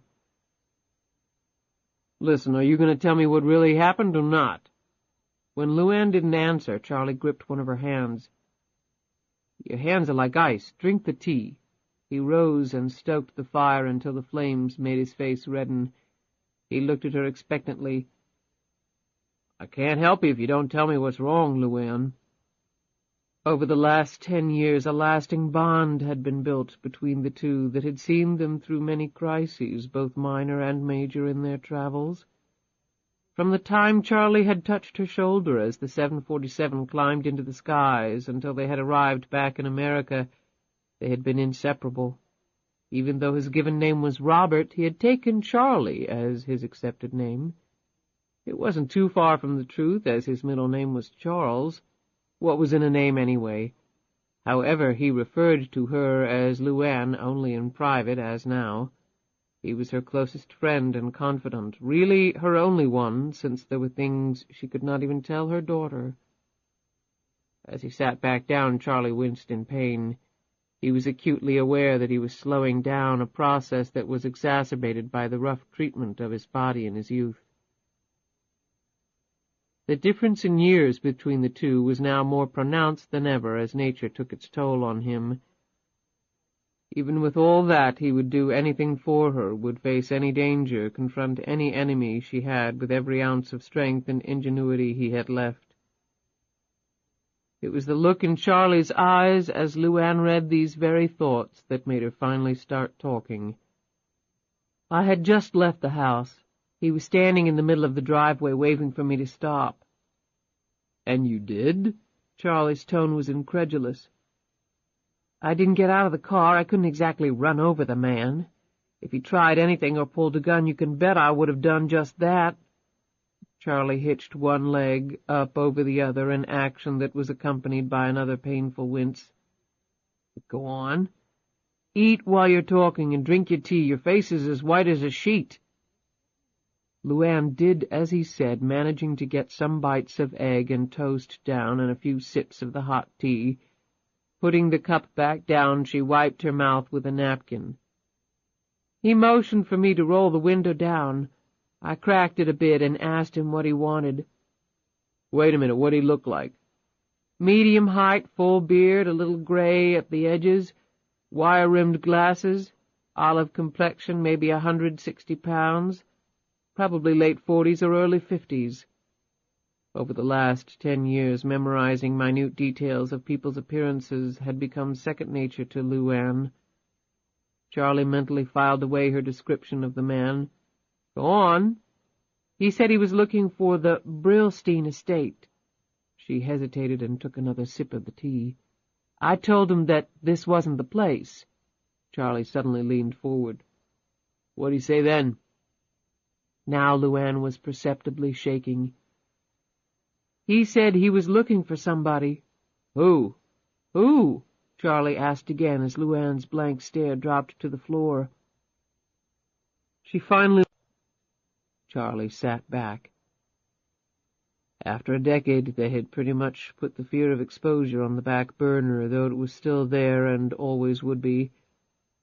S2: "Listen, are you going to tell me what really happened or not?" When LuAnn didn't answer, Charlie gripped one of her hands. "Your hands are like ice. Drink the tea." He rose and stoked the fire until the flames made his face redden. He looked at her expectantly. "I can't help you if you don't tell me what's wrong, LuAnn." Over the last 10 years a lasting bond had been built between the two that had seen them through many crises, both minor and major, in their travels. From the time Charlie had touched her shoulder as the 747 climbed into the skies until they had arrived back in America, they had been inseparable. Even though his given name was Robert, he had taken Charlie as his accepted name. It wasn't too far from the truth, as his middle name was Charles. What was in a name, anyway? However, he referred to her as LuAnn only in private, as now. He was her closest friend and confidant, really her only one, since there were things she could not even tell her daughter. As he sat back down, Charlie winced in pain. He was acutely aware that he was slowing down a process that was exacerbated by the rough treatment of his body in his youth. The difference in years between the two was now more pronounced than ever as nature took its toll on him. Even with all that, he would do anything for her, would face any danger, confront any enemy she had with every ounce of strength and ingenuity he had left. It was the look in Charlie's eyes as LuAnn read these very thoughts that made her finally start talking. "I had just left the house. He was standing in the middle of the driveway waving for me to stop." "And you did?" Charlie's tone was incredulous. "I didn't get out of the car. I couldn't exactly run over the man. If he tried anything or pulled a gun, you can bet I would have done just that." Charlie hitched one leg up over the other, an action that was accompanied by another painful wince. "Go on. Eat while you're talking and drink your tea. Your face is as white as a sheet." LuAnn did as he said, managing to get some bites of egg and toast down and a few sips of the hot tea. Putting the cup back down, she wiped her mouth with a napkin. "He motioned for me to roll the window down. I cracked it a bit and asked him what he wanted." "Wait a minute, what'd he look like?" "Medium height, full beard, a little gray at the edges, wire-rimmed glasses." olive complexion, maybe 160 pounds, probably late 40s or early 50s. Over the last 10 years, memorizing minute details of people's appearances had become second nature to LuAnn. Charlie mentally filed away her description of the man. "Go on." "He said he was looking for the Brillstein estate." She hesitated and took another sip of the tea. "I told him that this wasn't the place." Charlie suddenly leaned forward. "What'd he say then?" Now LuAnn was perceptibly shaking. "He said he was looking for somebody." "Who?" "Who?" Charlie asked again as LuAnn's blank stare dropped to the floor. She finally... Charlie sat back. After a decade, they had pretty much put the fear of exposure on the back burner, though it was still there and always would be.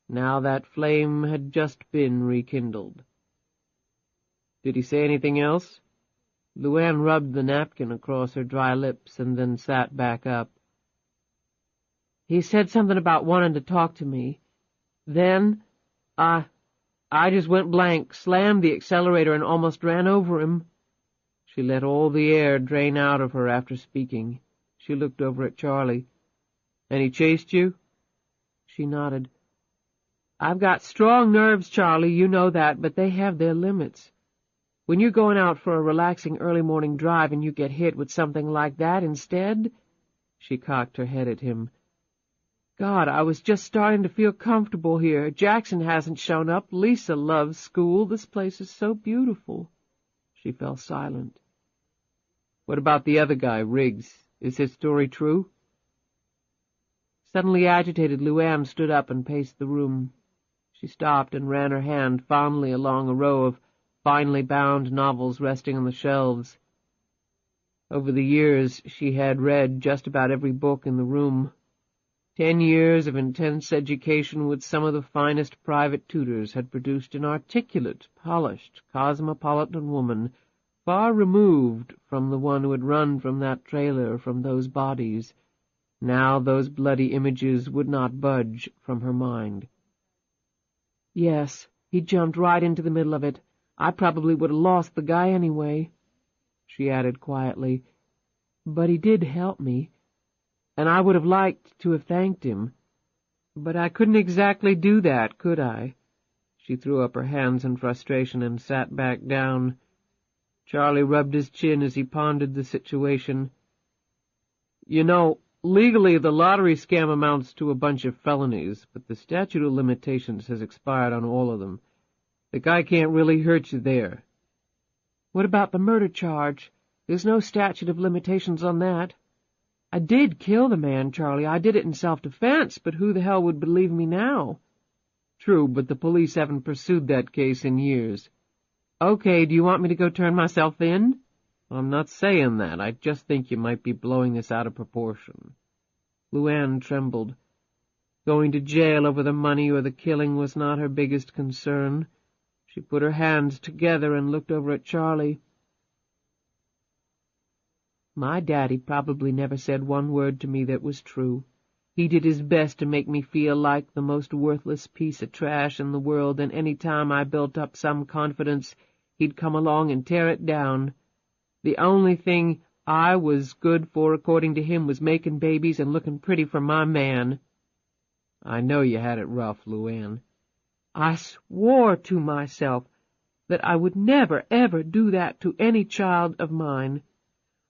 S2: Now that flame had just been rekindled. "Did he say anything else?" LuAnn rubbed the napkin across her dry lips and then sat back up. "He said something about wanting to talk to me. Then I just went blank, slammed the accelerator, and almost ran over him." She let all the air drain out of her after speaking. She looked over at Charlie. "And he chased you?" She nodded. "I've got strong nerves, Charlie, you know that, but they have their limits. When you're going out for a relaxing early morning drive and you get hit with something like that instead—" She cocked her head at him. "God, I was just starting to feel comfortable here. Jackson hasn't shown up. Lisa loves school. This place is so beautiful." She fell silent. "What about the other guy, Riggs? Is his story true?" Suddenly agitated, LuAnn stood up and paced the room. She stopped and ran her hand fondly along a row of finely bound novels resting on the shelves. Over the years, she had read just about every book in the room. 10 years of intense education with some of the finest private tutors had produced an articulate, polished, cosmopolitan woman, far removed from the one who had run from that trailer, from those bodies. Now those bloody images would not budge from her mind. "Yes, he jumped right into the middle of it. I probably would have lost the guy anyway," she added quietly. "But he did help me, and I would have liked to have thanked him. But I couldn't exactly do that, could I?" She threw up her hands in frustration and sat back down. Charlie rubbed his chin as he pondered the situation. "You know, legally the lottery scam amounts to a bunch of felonies, but the statute of limitations has expired on all of them. The guy can't really hurt you there." "What about the murder charge? There's no statute of limitations on that." "I did kill the man, Charlie. I did it in self-defense, but who the hell would believe me now?" "True, but the police haven't pursued that case in years." "Okay, do you want me to go turn myself in?" "I'm not saying that. I just think you might be blowing this out of proportion." LuAnn trembled. Going to jail over the money or the killing was not her biggest concern. She put her hands together and looked over at Charlie. "My daddy probably never said one word to me that was true. He did his best to make me feel like the most worthless piece of trash in the world, and any time I built up some confidence, he'd come along and tear it down. The only thing I was good for, according to him, was making babies and looking pretty for my man." "I know you had it rough, LuAnn." "I swore to myself that I would never, ever do that to any child of mine.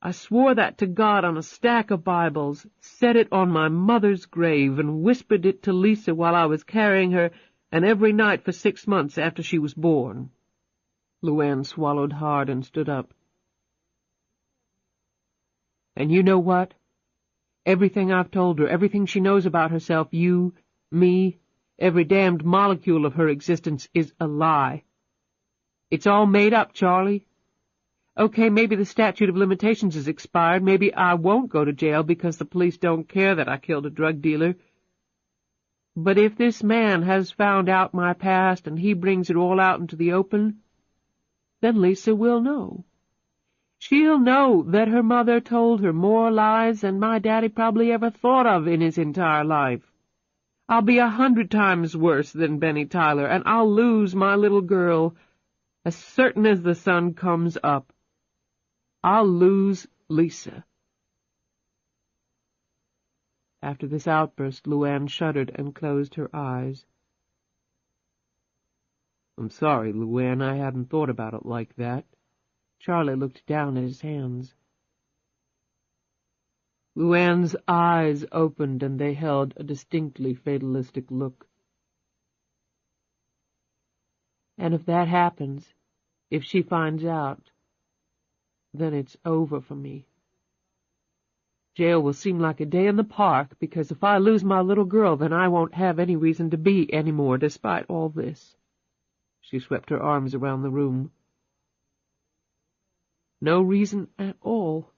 S2: I swore that to God on a stack of Bibles, set it on my mother's grave, and whispered it to Lisa while I was carrying her, and every night for 6 months after she was born." LuAnn swallowed hard and stood up. "And you know what? Everything I've told her, everything she knows about herself, you, me, every damned molecule of her existence is a lie. It's all made up, Charlie. Okay, maybe the statute of limitations is expired. Maybe I won't go to jail because the police don't care that I killed a drug dealer. But if this man has found out my past and he brings it all out into the open, then Lisa will know. She'll know that her mother told her more lies than my daddy probably ever thought of in his entire life. I'll be 100 times worse than Benny Tyler, and I'll lose my little girl. As certain as the sun comes up, I'll lose Lisa." After this outburst, LuAnn shuddered and closed her eyes. "I'm sorry, LuAnn, I hadn't thought about it like that." Charlie looked down at his hands. LuAnn's eyes opened, and they held a distinctly fatalistic look. "And if that happens, if she finds out, then it's over for me. Jail will seem like a day in the park, because if I lose my little girl, then I won't have any reason to be any more, despite all this." She swept her arms around the room. "No reason at all."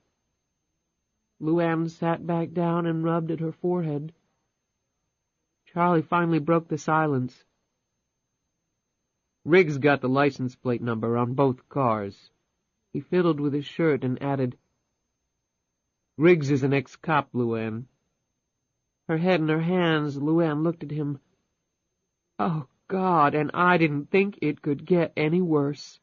S2: LuAnn sat back down and rubbed at her forehead. Charlie finally broke the silence. "Riggs got the license plate number on both cars." He fiddled with his shirt and added, "Riggs is an ex-cop, LuAnn." Her head in her hands, LuAnn looked at him. "Oh, God, and I didn't think it could get any worse."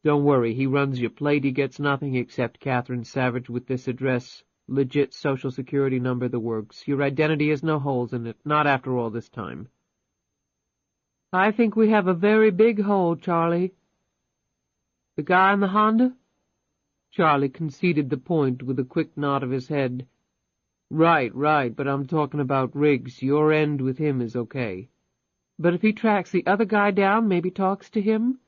S2: "Don't worry, he runs your plate. He gets nothing except Catherine Savage with this address, legit social security number, the works. Your identity has no holes in it, not after all this time." "I think we have a very big hole, Charlie." "The guy in the Honda?" Charlie conceded the point with a quick nod of his head. Right, but I'm talking about Riggs. Your end with him is okay." "But if he tracks the other guy down, maybe talks to him?"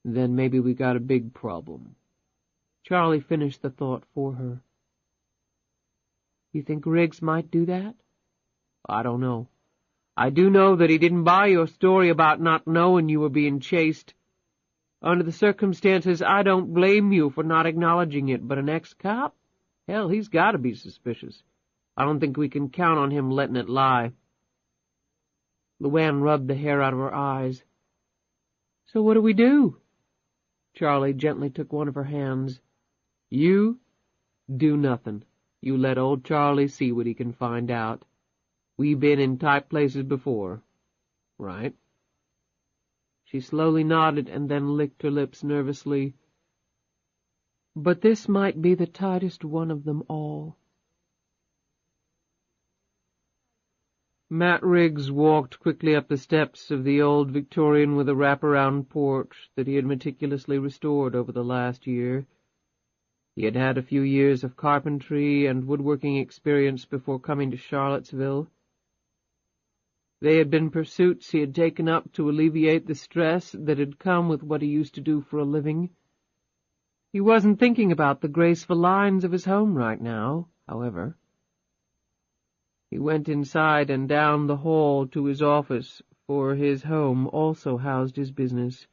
S2: "Then maybe we got a big problem." Charlie finished the thought for her. "You think Riggs might do that?" "I don't know. I do know that he didn't buy your story about not knowing you were being chased. Under the circumstances, I don't blame you for not acknowledging it, but an ex-cop? Hell, he's got to be suspicious. I don't think we can count on him letting it lie." LuAnn rubbed the hair out of her eyes. "So what do we do?" Charlie gently took one of her hands. "You do nothing. You let old Charlie see what he can find out. We been in tight places before, right?" She slowly nodded and then licked her lips nervously. "But this might be the tightest one of them all." Matt Riggs walked quickly up the steps of the old Victorian with a wraparound porch that he had meticulously restored over the last year. He had had a few years of carpentry and woodworking experience before coming to Charlottesville. They had been pursuits he had taken up to alleviate the stress that had come with what he used to do for a living. He wasn't thinking about the graceful lines of his home right now, however. He went inside and down the hall to his office, for his home also housed his business.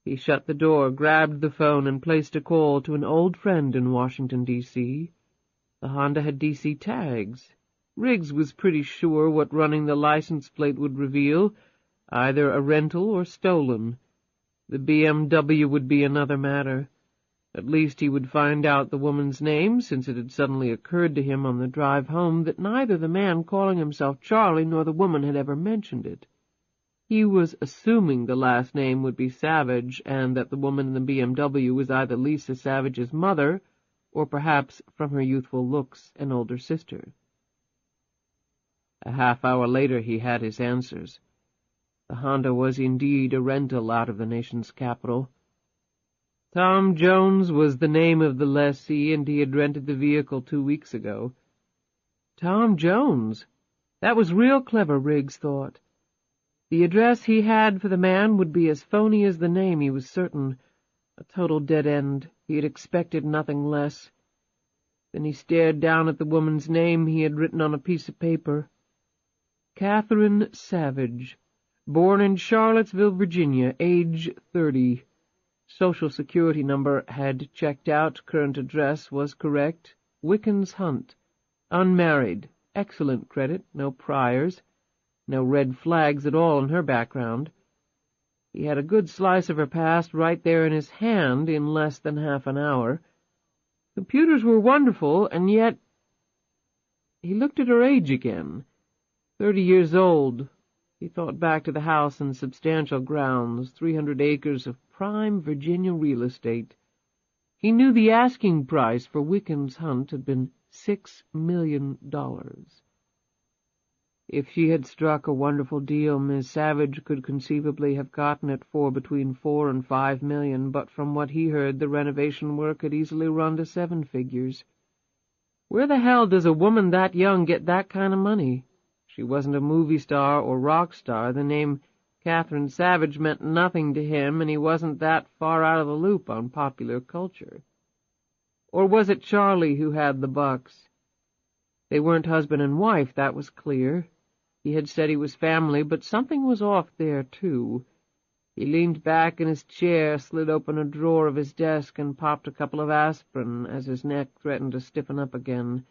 S2: He shut the door, grabbed the phone, and placed a call to an old friend in Washington, D.C. The Honda had D.C. tags. Riggs was pretty sure what running the license plate would reveal, either a rental or stolen. The BMW would be another matter. At least he would find out the woman's name, since it had suddenly occurred to him on the drive home that neither the man calling himself Charlie nor the woman had ever mentioned it. He was assuming the last name would be Savage, and that the woman in the BMW was either Lisa Savage's mother, or perhaps, from her youthful looks, an older sister. A half-hour later he had his answers. The Honda was indeed a rental out of the nation's capital. Tom Jones was the name of the lessee, and he had rented the vehicle 2 weeks ago. Tom Jones! That was real clever, Riggs thought. The address he had for the man would be as phony as the name, he was certain. A total dead end. He had expected nothing less. Then he stared down at the woman's name he had written on a piece of paper. Catherine Savage. Born in Charlottesville, Virginia. Age 30. Social security number had checked out. Current address was correct. Wickens Hunt. Unmarried. Excellent credit. No priors. No red flags at all in her background. He had a good slice of her past right there in his hand in less than half an hour. Computers were wonderful, and yet... He looked at her age again. 30 years old. He thought back to the house and substantial grounds, 300 acres of prime Virginia real estate. He knew the asking price for Wickham's hunt had been $6 million. If she had struck a wonderful deal, Miss Savage could conceivably have gotten it for between $4 and $5 million, but from what he heard, the renovation work had easily run to 7 figures. Where the hell does a woman that young get that kind of money? She wasn't a movie star or rock star. The name Catherine Savage meant nothing to him, and he wasn't that far out of the loop on popular culture. Or was it Charlie who had the bucks? They weren't husband and wife, that was clear. He had said he was family, but something was off there, too. He leaned back in his chair, slid open a drawer of his desk, and popped a couple of aspirin as his neck threatened to stiffen up again.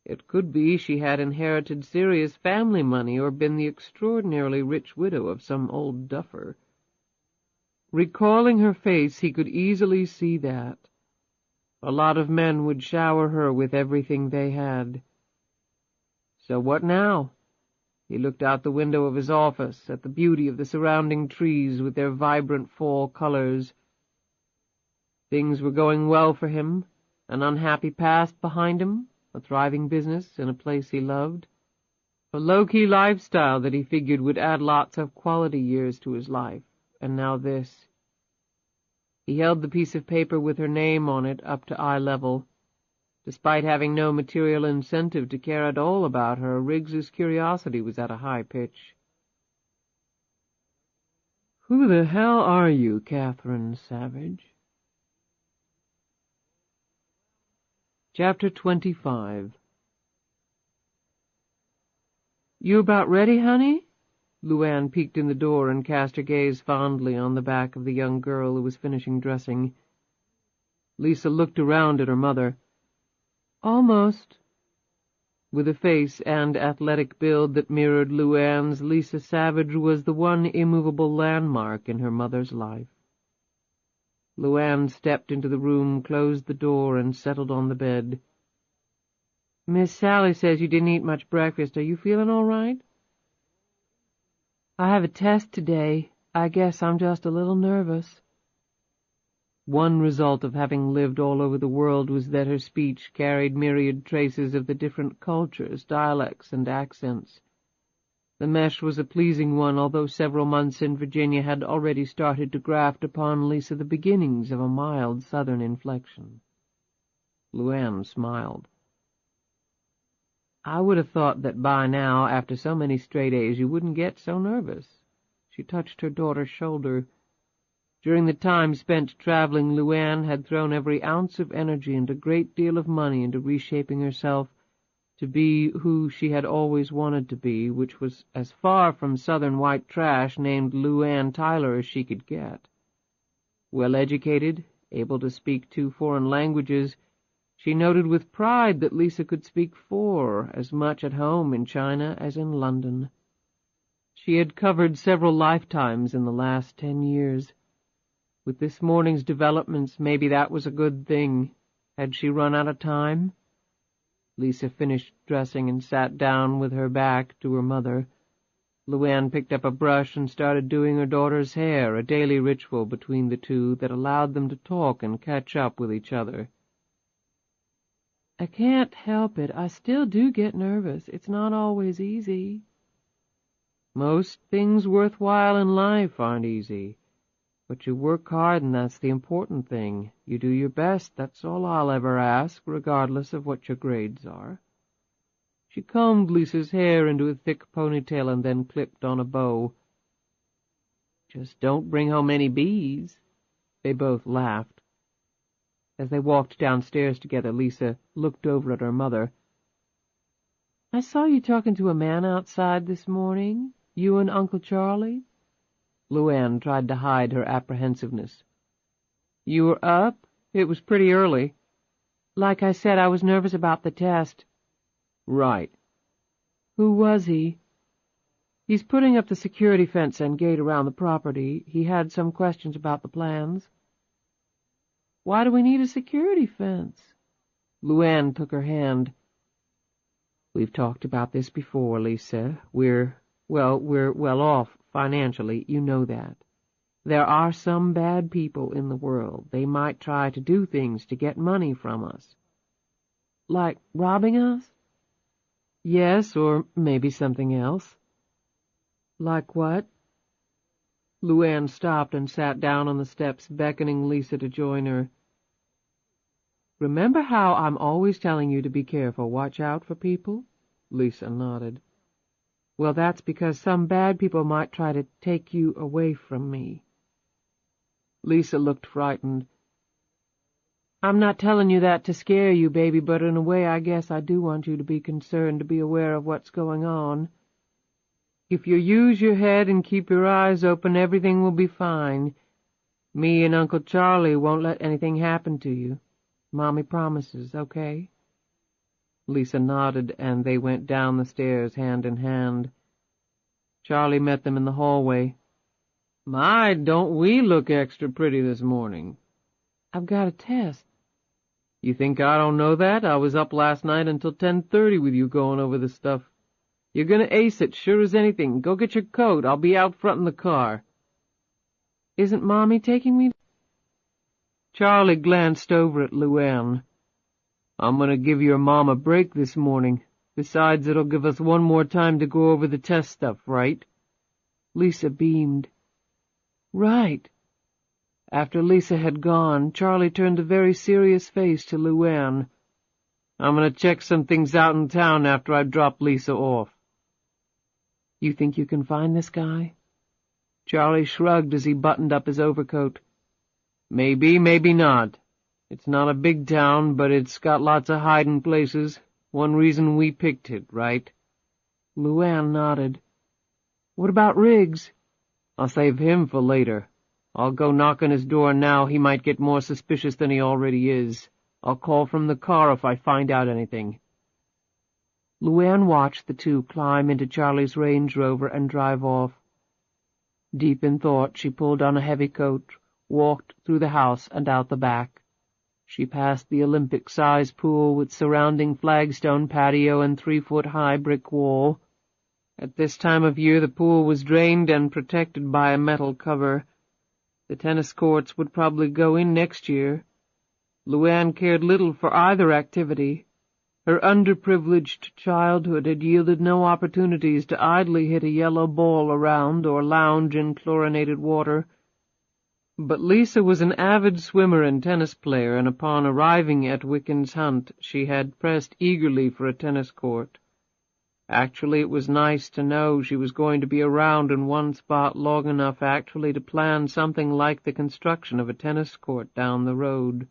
S2: It could be she had inherited serious family money or been the extraordinarily rich widow of some old duffer. Recalling her face, he could easily see that. A lot of men would shower her with everything they had. So what now? He looked out the window of his office at the beauty of the surrounding trees with their vibrant fall colors. Things were going well for him, an unhappy past behind him, a thriving business in a place he loved, a low-key lifestyle that he figured would add lots of quality years to his life, and now this. He held the piece of paper with her name on it up to eye level. Despite having no material incentive to care at all about her, Riggs's curiosity was at a high pitch. "Who the hell are you, Catherine Savage?" Chapter 25. "You about ready, honey?" LuAnn peeked in the door and cast her gaze fondly on the back of the young girl who was finishing dressing. Lisa looked around at her mother. "Almost." With a face and athletic build that mirrored LuAnn's, Lisa Savage was the one immovable landmark in her mother's life. LuAnn stepped into the room, closed the door, and settled on the bed. "Miss Sally says you didn't eat much breakfast. Are you feeling all right?" "I have a test today. I guess I'm just a little nervous." One result of having lived all over the world was that her speech carried myriad traces of the different cultures, dialects, and accents. The mesh was a pleasing one, although several months in Virginia had already started to graft upon Lisa the beginnings of a mild southern inflection. LuAnn smiled. "I would have thought that by now, after so many straight A's, you wouldn't get so nervous." She touched her daughter's shoulder. During the time spent traveling, LuAnn had thrown every ounce of energy and a great deal of money into reshaping herself to be who she had always wanted to be, which was as far from southern white trash named LuAnn Tyler as she could get. Well-educated, able to speak 2 foreign languages, she noted with pride that Lisa could speak 4, as much at home in China as in London. She had covered several lifetimes in the last 10 years. With this morning's developments, maybe that was a good thing. Had she run out of time? Lisa finished dressing and sat down with her back to her mother. LuAnn picked up a brush and started doing her daughter's hair, a daily ritual between the two that allowed them to talk and catch up with each other. "I can't help it. I still do get nervous. It's not always easy." "Most things worthwhile in life aren't easy. But you work hard, and that's the important thing. You do your best, that's all I'll ever ask, regardless of what your grades are." She combed Lisa's hair into a thick ponytail and then clipped on a bow. "Just don't bring home any bees." They both laughed. As they walked downstairs together, Lisa looked over at her mother. "I saw you talking to a man outside this morning. You and Uncle Charlie?" LuAnn tried to hide her apprehensiveness. "You were up? It was pretty early." "Like I said, I was nervous about the test." "Right." "Who was he?" "He's putting up the security fence and gate around the property. He had some questions about the plans." "Why do we need a security fence?" LuAnn took her hand. We've talked about this before, Lisa. We're well off financially, you know that. There are some bad people in the world. They might try to do things to get money from us. Like robbing us? Yes, or maybe something else. Like what? LuAnn stopped and sat down on the steps, beckoning Lisa to join her. Remember how I'm always telling you to be careful, watch out for people? Lisa nodded. Well, that's because some bad people might try to take you away from me. Lisa looked frightened. I'm not telling you that to scare you, baby, but in a way I guess I do want you to be concerned, to be aware of what's going on. If you use your head and keep your eyes open, everything will be fine. Me and Uncle Charlie won't let anything happen to you. Mommy promises, okay? Lisa nodded, and they went down the stairs hand in hand. Charlie met them in the hallway. My, don't we look extra pretty this morning? I've got a test. You think I don't know that? I was up last night until 10:30 with you going over the stuff. You're gonna ace it, sure as anything. Go get your coat. I'll be out front in the car. Isn't Mommy taking me? Charlie glanced over at LuAnn. I'm gonna give your mom a break this morning. Besides, it'll give us one more time to go over the test stuff, right? Lisa beamed. Right. After Lisa had gone, Charlie turned a very serious face to LuAnn. I'm gonna check some things out in town after I drop Lisa off. You think you can find this guy? Charlie shrugged as he buttoned up his overcoat. Maybe, maybe not. It's not a big town, but it's got lots of hiding places. One reason we picked it, right? LuAnn nodded. What about Riggs? I'll save him for later. I'll go knock on his door now. He might get more suspicious than he already is. I'll call from the car if I find out anything. LuAnn watched the two climb into Charlie's Range Rover and drive off. Deep in thought, she pulled on a heavy coat, walked through the house and out the back. She passed the Olympic-size pool with surrounding flagstone patio and 3-foot-high brick wall. At this time of year the pool was drained and protected by a metal cover. The tennis courts would probably go in next year. LuAnn cared little for either activity. Her underprivileged childhood had yielded no opportunities to idly hit a yellow ball around or lounge in chlorinated water. But Lisa was an avid swimmer and tennis player, and upon arriving at Wiccan's Hunt she had pressed eagerly for a tennis court. Actually, it was nice to know she was going to be around in one spot long enough actually to plan something like the construction of a tennis court down the road.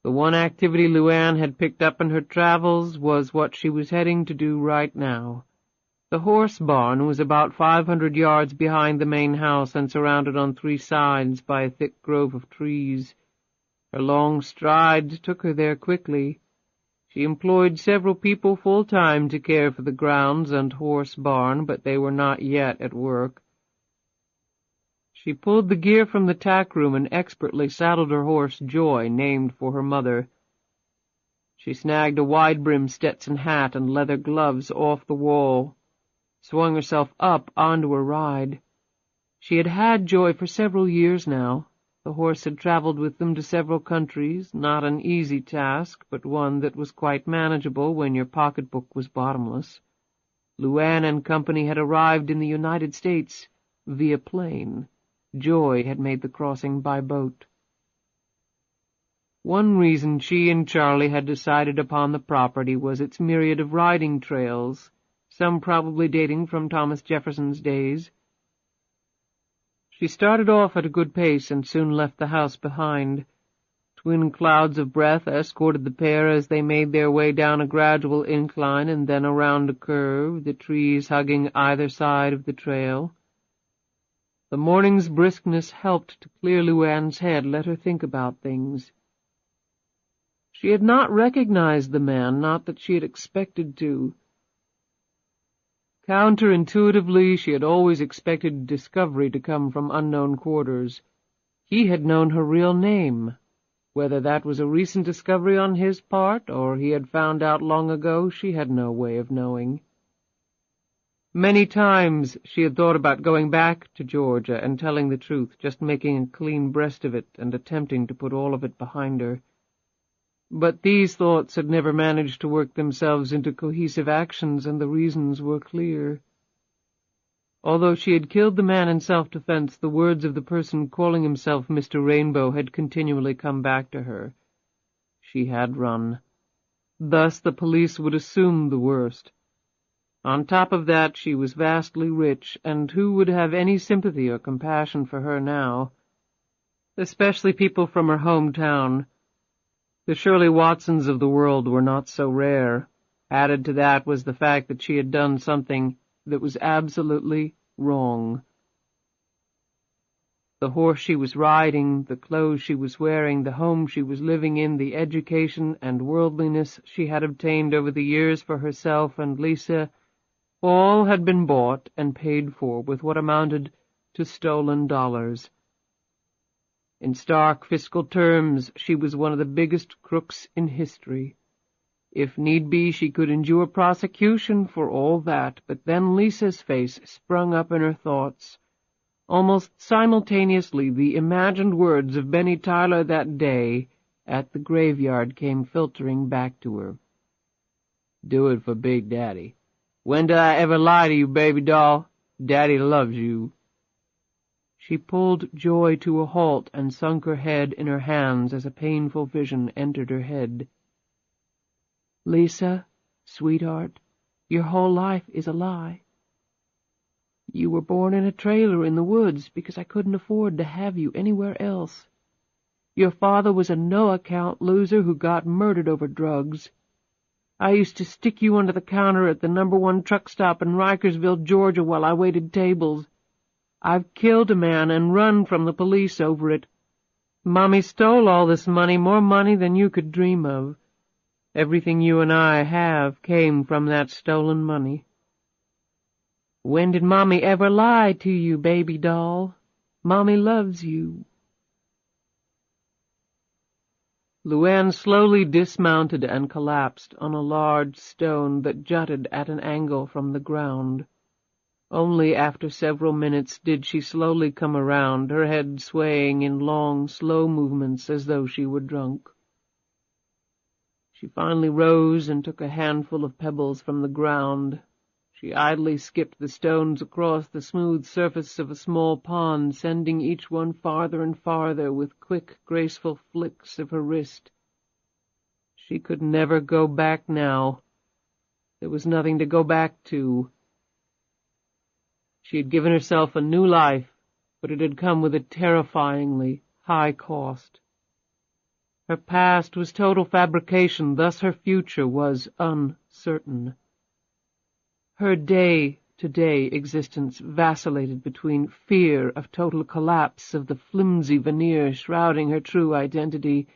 S2: The one activity LuAnn had picked up in her travels was what she was heading to do right now. The horse barn was about 500 yards behind the main house and surrounded on 3 sides by a thick grove of trees. Her long strides took her there quickly. She employed several people full-time to care for the grounds and horse barn, but they were not yet at work. She pulled the gear from the tack room and expertly saddled her horse Joy, named for her mother. She snagged a wide-brimmed Stetson hat and leather gloves off the wall, swung herself up onto her ride. She had had Joy for several years now. The horse had traveled with them to several countries, not an easy task, but one that was quite manageable when your pocketbook was bottomless. LuAnn and company had arrived in the United States via plane. Joy had made the crossing by boat. One reason she and Charlie had decided upon the property was its myriad of riding trails, some probably dating from Thomas Jefferson's days. She started off at a good pace and soon left the house behind. Twin clouds of breath escorted the pair as they made their way down a gradual incline and then around a curve, the trees hugging either side of the trail. The morning's briskness helped to clear LuAnn's head, let her think about things. She had not recognized the man, not that she had expected to. Counterintuitively, she had always expected discovery to come from unknown quarters. He had known her real name. Whether that was a recent discovery on his part, or he had found out long ago, she had no way of knowing. Many times she had thought about going back to Georgia and telling the truth, just making a clean breast of it and attempting to put all of it behind her. But these thoughts had never managed to work themselves into cohesive actions, and the reasons were clear. Although she had killed the man in self-defense, the words of the person calling himself Mr. Rainbow had continually come back to her. She had run. Thus the police would assume the worst. On top of that, she was vastly rich, and who would have any sympathy or compassion for her now? Especially people from her hometown. The Shirley Watsons of the world were not so rare. Added to that was the fact that she had done something that was absolutely wrong. The horse she was riding, the clothes she was wearing, the home she was living in, the education and worldliness she had obtained over the years for herself and Lisa, all had been bought and paid for with what amounted to stolen dollars. In stark fiscal terms, she was one of the biggest crooks in history. If need be, she could endure prosecution for all that, but then Lisa's face sprung up in her thoughts. Almost simultaneously, the imagined words of Benny Tyler that day at the graveyard came filtering back to her. "Do it for Big Daddy. When did I ever lie to you, baby doll? Daddy loves you." She pulled Joy to a halt and sunk her head in her hands as a painful vision entered her head. "Lisa, sweetheart, your whole life is a lie. You were born in a trailer in the woods because I couldn't afford to have you anywhere else. Your father was a no-account loser who got murdered over drugs. I used to stick you under the counter at the #1 truck stop in Rikersville, Georgia, while I waited tables. I've killed a man and run from the police over it. Mommy stole all this money, more money than you could dream of. Everything you and I have came from that stolen money. When did Mommy ever lie to you, baby doll? Mommy loves you." LuAnn slowly dismounted and collapsed on a large stone that jutted at an angle from the ground. Only after several minutes did she slowly come around, her head swaying in long, slow movements as though she were drunk. She finally rose and took a handful of pebbles from the ground. She idly skipped the stones across the smooth surface of a small pond, sending each one farther and farther with quick, graceful flicks of her wrist. She could never go back now. There was nothing to go back to. She had given herself a new life, but it had come with a terrifyingly high cost. Her past was total fabrication, thus her future was uncertain. Her day-to-day existence vacillated between fear of total collapse of the flimsy veneer shrouding her true identity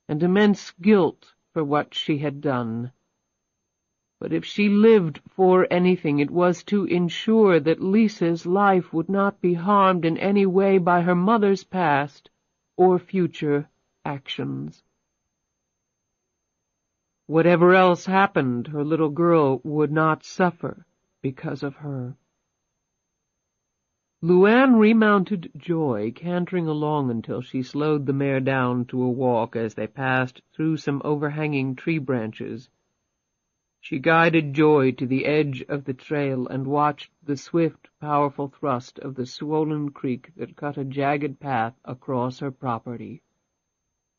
S2: and immense guilt for what she had done. But if she lived for anything, it was to ensure that Lisa's life would not be harmed in any way by her mother's past or future actions. Whatever else happened, her little girl would not suffer because of her. LuAnn remounted Joy, cantering along until she slowed the mare down to a walk as they passed through some overhanging tree branches. She guided Joy to the edge of the trail and watched the swift, powerful thrust of the swollen creek that cut a jagged path across her property.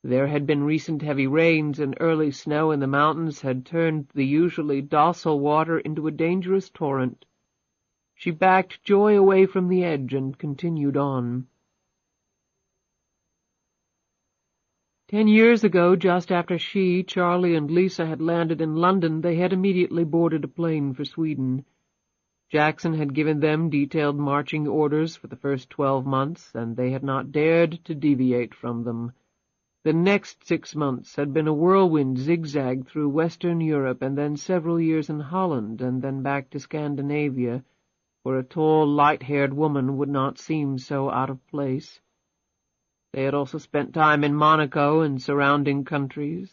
S2: There had been recent heavy rains, and early snow in the mountains had turned the usually docile water into a dangerous torrent. She backed Joy away from the edge and continued on. 10 years ago, just after she, Charlie, and Lisa had landed in London, they had immediately boarded a plane for Sweden. Jackson had given them detailed marching orders for the first 12 months, and they had not dared to deviate from them. The next 6 months had been a whirlwind zigzag through Western Europe, and then several years in Holland, and then back to Scandinavia, where a tall, light-haired woman would not seem so out of place. They had also spent time in Monaco and surrounding countries.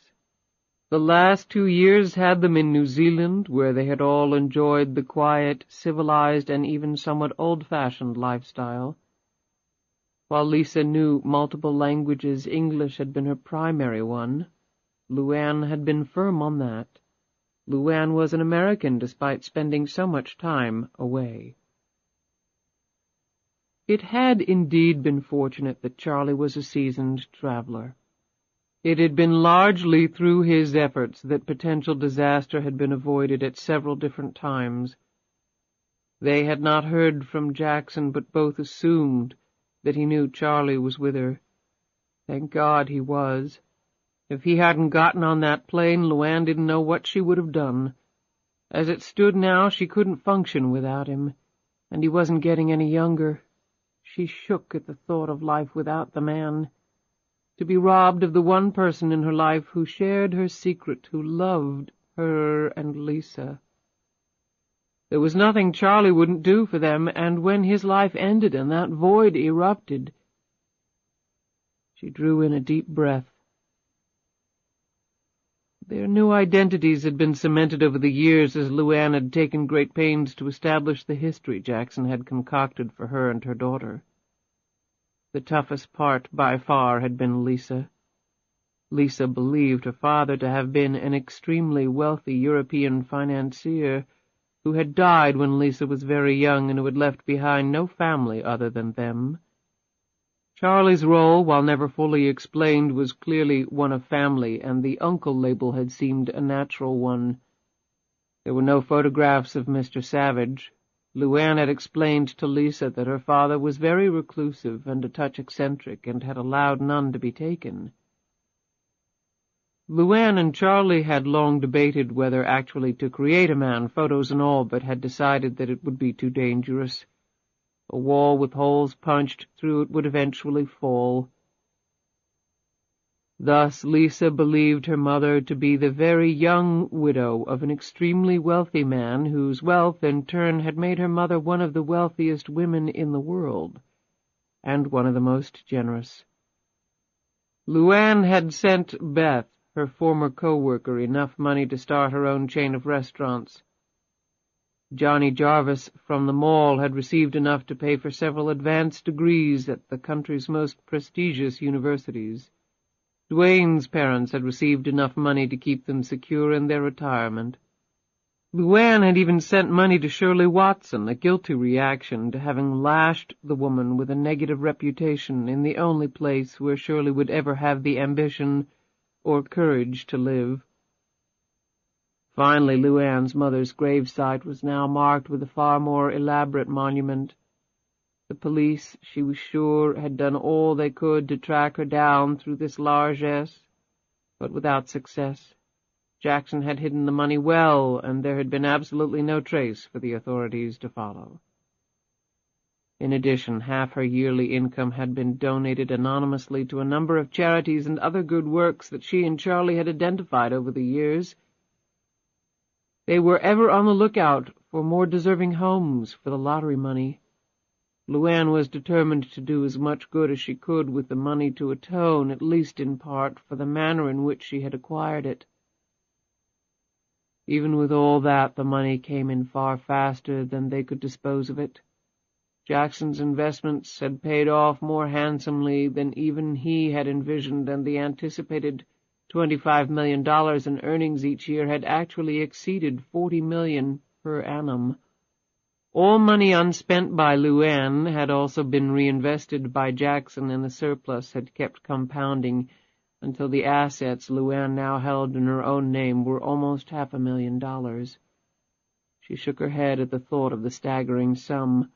S2: The last 2 years had them in New Zealand, where they had all enjoyed the quiet, civilized, and even somewhat old-fashioned lifestyle. While Lisa knew multiple languages, English had been her primary one. LuAnn had been firm on that. LuAnn was an American, despite spending so much time away. It had indeed been fortunate that Charlie was a seasoned traveler. It had been largely through his efforts that potential disaster had been avoided at several different times. They had not heard from Jackson, but both assumed that he knew Charlie was with her. Thank God he was. If he hadn't gotten on that plane, LuAnn didn't know what she would have done. As it stood now, she couldn't function without him, and he wasn't getting any younger. She shook at the thought of life without the man. To be robbed of the one person in her life who shared her secret, who loved her and Lisa. There was nothing Charlie wouldn't do for them, and when his life ended and that void erupted, she drew in a deep breath. Their new identities had been cemented over the years as LuAnn had taken great pains to establish the history Jackson had concocted for her and her daughter. The toughest part, by far, had been Lisa. Lisa believed her father to have been an extremely wealthy European financier who had died when Lisa was very young and who had left behind no family other than them. Charlie's role, while never fully explained, was clearly one of family, and the uncle label had seemed a natural one. There were no photographs of Mr. Savage. LuAnn had explained to Lisa that her father was very reclusive and a touch eccentric, and had allowed none to be taken. LuAnn and Charlie had long debated whether actually to create a man, photos and all, but had decided that it would be too dangerous. A wall with holes punched through it would eventually fall. Thus Lisa believed her mother to be the very young widow of an extremely wealthy man, whose wealth in turn had made her mother one of the wealthiest women in the world, and one of the most generous. LuAnn had sent Beth, her former co-worker, enough money to start her own chain of restaurants. Johnny Jarvis from the mall had received enough to pay for several advanced degrees at the country's most prestigious universities. Dwayne's parents had received enough money to keep them secure in their retirement. LuAnn had even sent money to Shirley Watson, a guilty reaction to having lashed the woman with a negative reputation in the only place where Shirley would ever have the ambition or courage to live. Finally, LuAnn's mother's gravesite was now marked with a far more elaborate monument. The police, she was sure, had done all they could to track her down through this largesse, but without success. Jackson had hidden the money well, and there had been absolutely no trace for the authorities to follow. In addition, half her yearly income had been donated anonymously to a number of charities and other good works that she and Charlie had identified over the years. They were ever on the lookout for more deserving homes for the lottery money. LuAnn was determined to do as much good as she could with the money to atone, at least in part, for the manner in which she had acquired it. Even with all that, the money came in far faster than they could dispose of it. Jackson's investments had paid off more handsomely than even he had envisioned, and the anticipated $25 million in earnings each year had actually exceeded $40 million per annum. All money unspent by LuAnn had also been reinvested by Jackson, and the surplus had kept compounding until the assets LuAnn now held in her own name were almost $500,000. She shook her head at the thought of the staggering sum,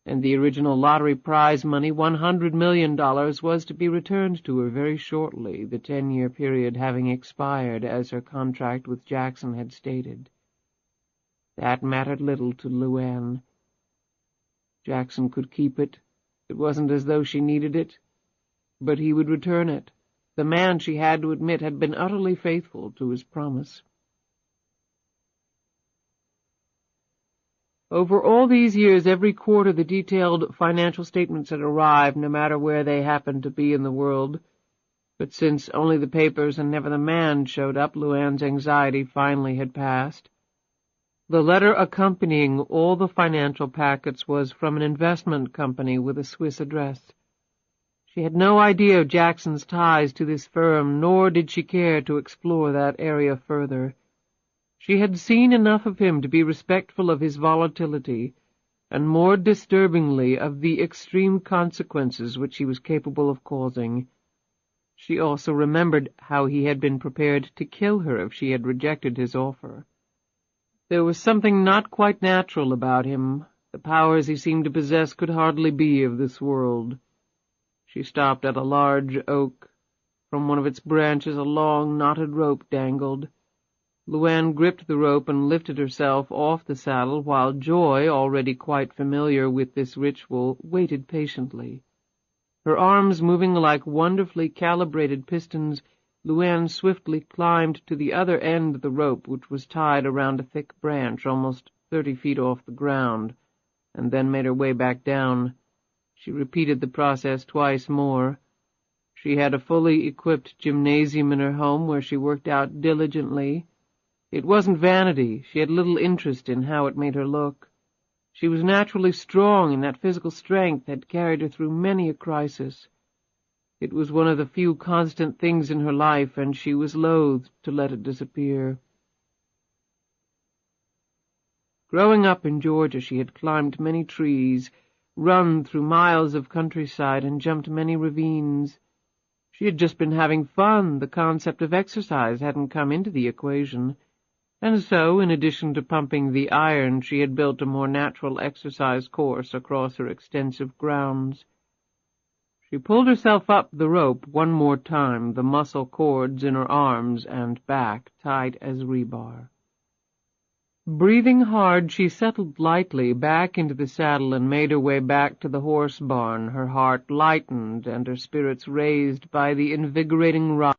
S2: and the original lottery prize money, $100 million, was to be returned to her very shortly, the 10-year period having expired, as her contract with Jackson had stated. That mattered little to LuAnn. Jackson could keep it. It wasn't as though she needed it, but he would return it. The man, she had to admit, had been utterly faithful to his promise. Over all these years, every quarter the detailed financial statements had arrived, no matter where they happened to be in the world. But since only the papers and never the man showed up, LuAnn's anxiety finally had passed. The letter accompanying all the financial packets was from an investment company with a Swiss address. She had no idea of Jackson's ties to this firm, nor did she care to explore that area further. She had seen enough of him to be respectful of his volatility, and more disturbingly of the extreme consequences which he was capable of causing. She also remembered how he had been prepared to kill her if she had rejected his offer. There was something not quite natural about him. The powers he seemed to possess could hardly be of this world. She stopped at a large oak. From one of its branches a long, knotted rope dangled. LuAnn gripped the rope and lifted herself off the saddle, while Joy, already quite familiar with this ritual, waited patiently. Her arms moving like wonderfully calibrated pistons, LuAnn swiftly climbed to the other end of the rope, which was tied around a thick branch almost 30 feet off the ground, and then made her way back down. She repeated the process twice more. She had a fully equipped gymnasium in her home where she worked out diligently. It wasn't vanity. She had little interest in how it made her look. She was naturally strong, and that physical strength had carried her through many a crisis. It was one of the few constant things in her life, and she was loath to let it disappear. Growing up in Georgia, she had climbed many trees, run through miles of countryside, and jumped many ravines. She had just been having fun. The concept of exercise hadn't come into the equation. And so, in addition to pumping the iron, she had built a more natural exercise course across her extensive grounds. She pulled herself up the rope one more time, the muscle cords in her arms and back tight as rebar. Breathing hard, she settled lightly back into the saddle and made her way back to the horse barn, her heart lightened and her spirits raised by the invigorating ride.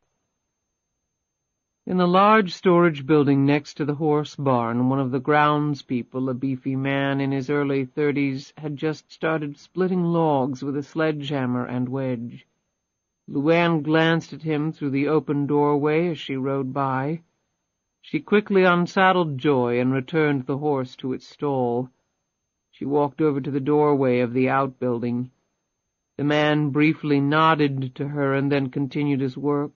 S2: In the large storage building next to the horse barn, one of the groundspeople, a beefy man in his early 30s, had just started splitting logs with a sledgehammer and wedge. LuAnn glanced at him through the open doorway as she rode by. She quickly unsaddled Joy and returned the horse to its stall. She walked over to the doorway of the outbuilding. The man briefly nodded to her and then continued his work.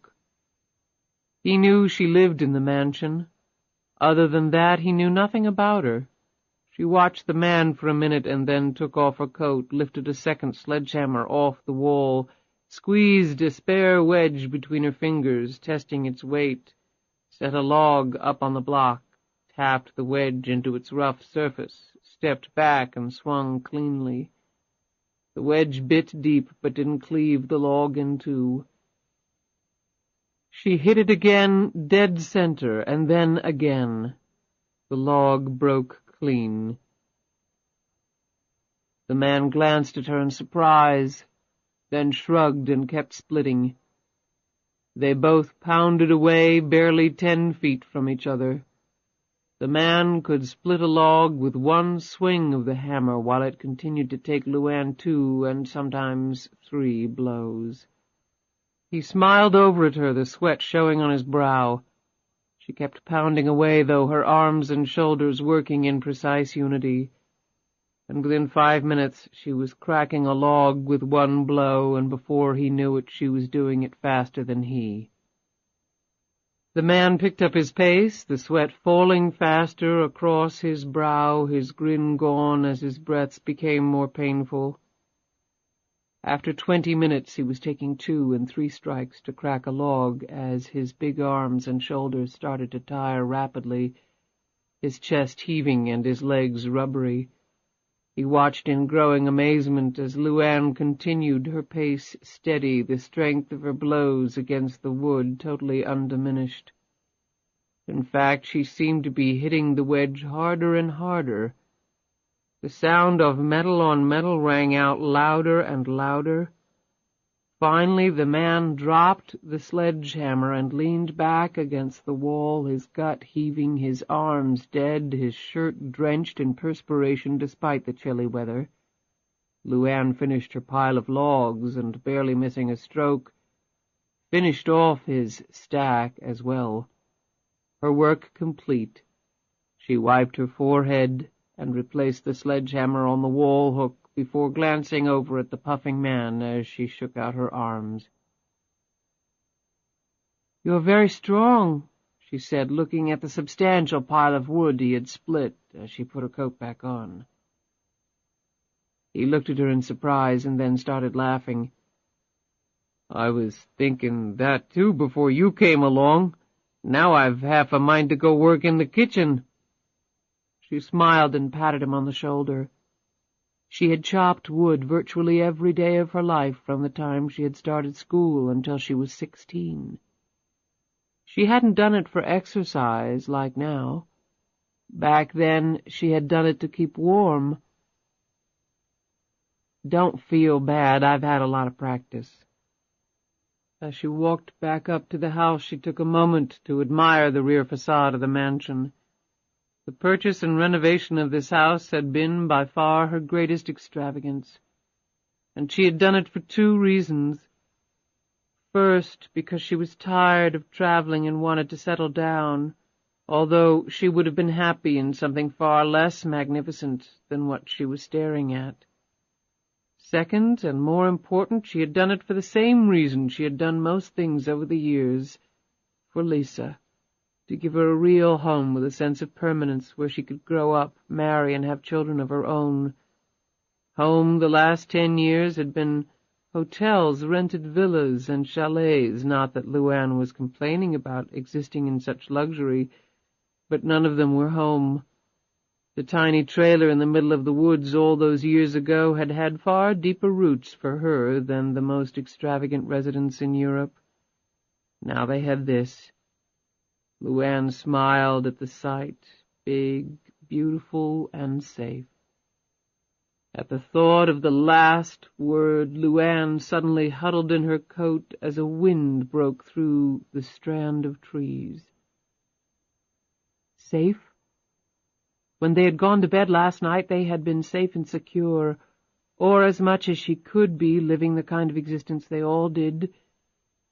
S2: He knew she lived in the mansion. Other than that, he knew nothing about her. She watched the man for a minute and then took off her coat, lifted a second sledgehammer off the wall, squeezed a spare wedge between her fingers, testing its weight, set a log up on the block, tapped the wedge into its rough surface, stepped back and swung cleanly. The wedge bit deep but didn't cleave the log in two. She hit it again, dead center, and then again. The log broke clean. The man glanced at her in surprise, then shrugged and kept splitting. They both pounded away, barely 10 feet from each other. The man could split a log with one swing of the hammer, while it continued to take LuAnn 2 and sometimes 3 blows. He smiled over at her, the sweat showing on his brow. She kept pounding away, though, her arms and shoulders working in precise unity. And within 5 minutes she was cracking a log with one blow, and before he knew it she was doing it faster than he. The man picked up his pace, the sweat falling faster across his brow, his grin gone as his breaths became more painful. After 20 minutes he was taking 2 and 3 strikes to crack a log as his big arms and shoulders started to tire rapidly, his chest heaving and his legs rubbery. He watched in growing amazement as LuAnn continued, her pace steady, the strength of her blows against the wood totally undiminished. In fact, she seemed to be hitting the wedge harder and harder. The sound of metal on metal rang out louder and louder. Finally the man dropped the sledgehammer and leaned back against the wall, his gut heaving, his arms dead, his shirt drenched in perspiration despite the chilly weather. LuAnn finished her pile of logs and, barely missing a stroke, finished off his stack as well. Her work complete, she wiped her forehead and replaced the sledgehammer on the wall hook before glancing over at the puffing man as she shook out her arms. "You're very strong," she said, looking at the substantial pile of wood he had split as she put her coat back on. He looked at her in surprise and then started laughing. "I was thinking that, too, before you came along. Now I've half a mind to go work in the kitchen." She smiled and patted him on the shoulder. She had chopped wood virtually every day of her life from the time she had started school until she was 16. She hadn't done it for exercise like now. Back then she had done it to keep warm. "Don't feel bad, I've had a lot of practice." As she walked back up to the house, she took a moment to admire the rear facade of the mansion. The purchase and renovation of this house had been by far her greatest extravagance, and she had done it for 2 reasons. First, because she was tired of traveling and wanted to settle down, although she would have been happy in something far less magnificent than what she was staring at. Second, and more important, she had done it for the same reason she had done most things over the years, for Lisa, to give her a real home with a sense of permanence where she could grow up, marry, and have children of her own. Home the last 10 years had been hotels, rented villas, and chalets. Not that LuAnn was complaining about existing in such luxury, but none of them were home. The tiny trailer in the middle of the woods all those years ago had had far deeper roots for her than the most extravagant residence in Europe. Now they had this. LuAnn smiled at the sight, big, beautiful, and safe. At the thought of the last word, LuAnn suddenly huddled in her coat as a wind broke through the strand of trees. Safe? When they had gone to bed last night, they had been safe and secure, or as much as she could be, living the kind of existence they all did.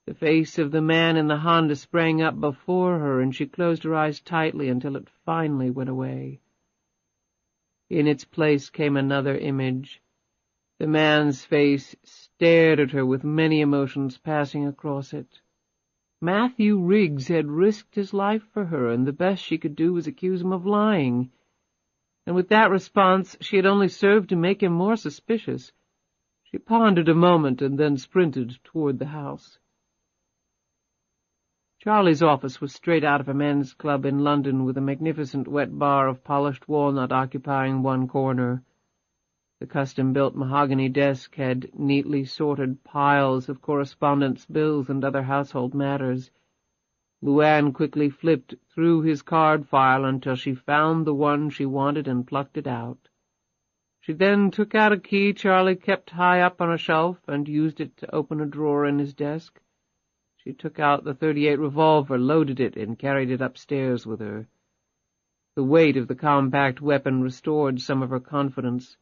S2: The face of the man in the Honda sprang up before her, and she closed her eyes tightly until it finally went away. In its place came another image. The man's face stared at her with many emotions passing across it. Matthew Riggs had risked his life for her, and the best she could do was accuse him of lying. And with that response she had only served to make him more suspicious. She pondered a moment and then sprinted toward the house. Charlie's office was straight out of a men's club in London, with a magnificent wet bar of polished walnut occupying one corner. The custom-built mahogany desk had neatly sorted piles of correspondence, bills, and other household matters. LuAnn quickly flipped through his card file until she found the one she wanted and plucked it out. She then took out a key Charlie kept high up on a shelf and used it to open a drawer in his desk. She took out the .38 revolver, loaded it, and carried it upstairs with her. The weight of the compact weapon restored some of her confidence.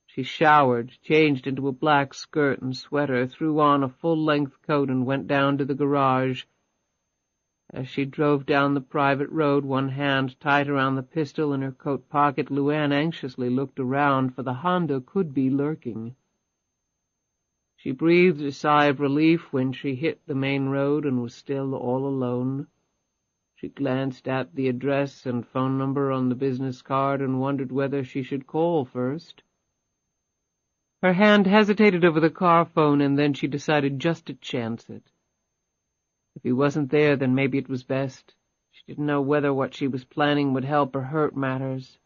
S2: She showered, changed into a black skirt and sweater, threw on a full-length coat, and went down to the garage. As she drove down the private road, one hand tight around the pistol in her coat pocket, LuAnn anxiously looked around, for the Honda could be lurking. She breathed a sigh of relief when she hit the main road and was still all alone. She glanced at the address and phone number on the business card and wondered whether she should call first. Her hand hesitated over the car phone, and then she decided just to chance it. If he wasn't there, then maybe it was best. She didn't know whether what she was planning would help or hurt matters.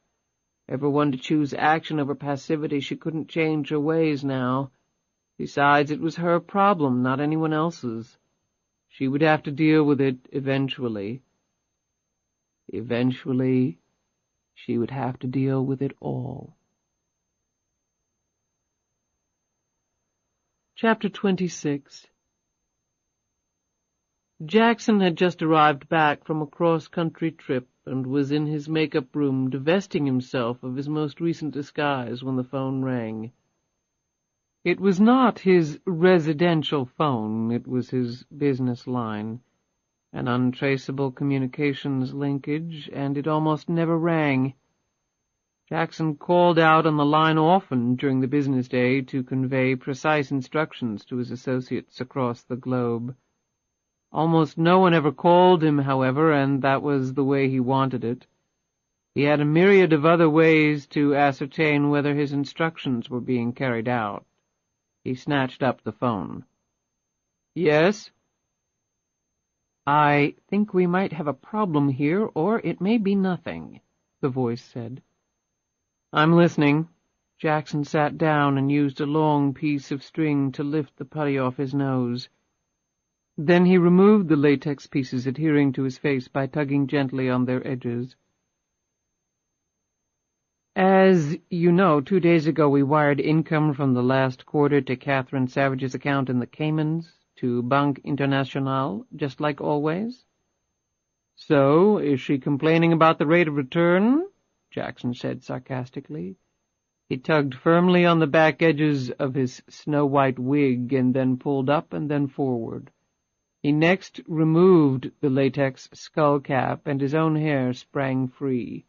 S2: Ever one to choose action over passivity, she couldn't change her ways now. Besides, it was her problem, not anyone else's. She would have to deal with it eventually. Eventually, she would have to deal with it all. Chapter 26. Jackson had just arrived back from a cross-country trip and was in his makeup room divesting himself of his most recent disguise when the phone rang. It was not his residential phone, it was his business line, an untraceable communications linkage, and it almost never rang. Jackson called out on the line often during the business day to convey precise instructions to his associates across the globe. Almost no one ever called him, however, and that was the way he wanted it. He had a myriad of other ways to ascertain whether his instructions were being carried out. He snatched up the phone. "Yes?" "I think we might have a problem here, or it may be nothing," the voice said. "I'm listening." Jackson sat down and used a long piece of string to lift the putty off his nose. Then he removed the latex pieces adhering to his face by tugging gently on their edges. "As you know, 2 days ago we wired income from the last quarter to Catherine Savage's account in the Caymans, to Banque Internationale, just like always." "So, is she complaining about the rate of return?" Jackson said sarcastically. He tugged firmly on the back edges of his snow-white wig and then pulled up and then forward. He next removed the latex skull cap, and his own hair sprang free.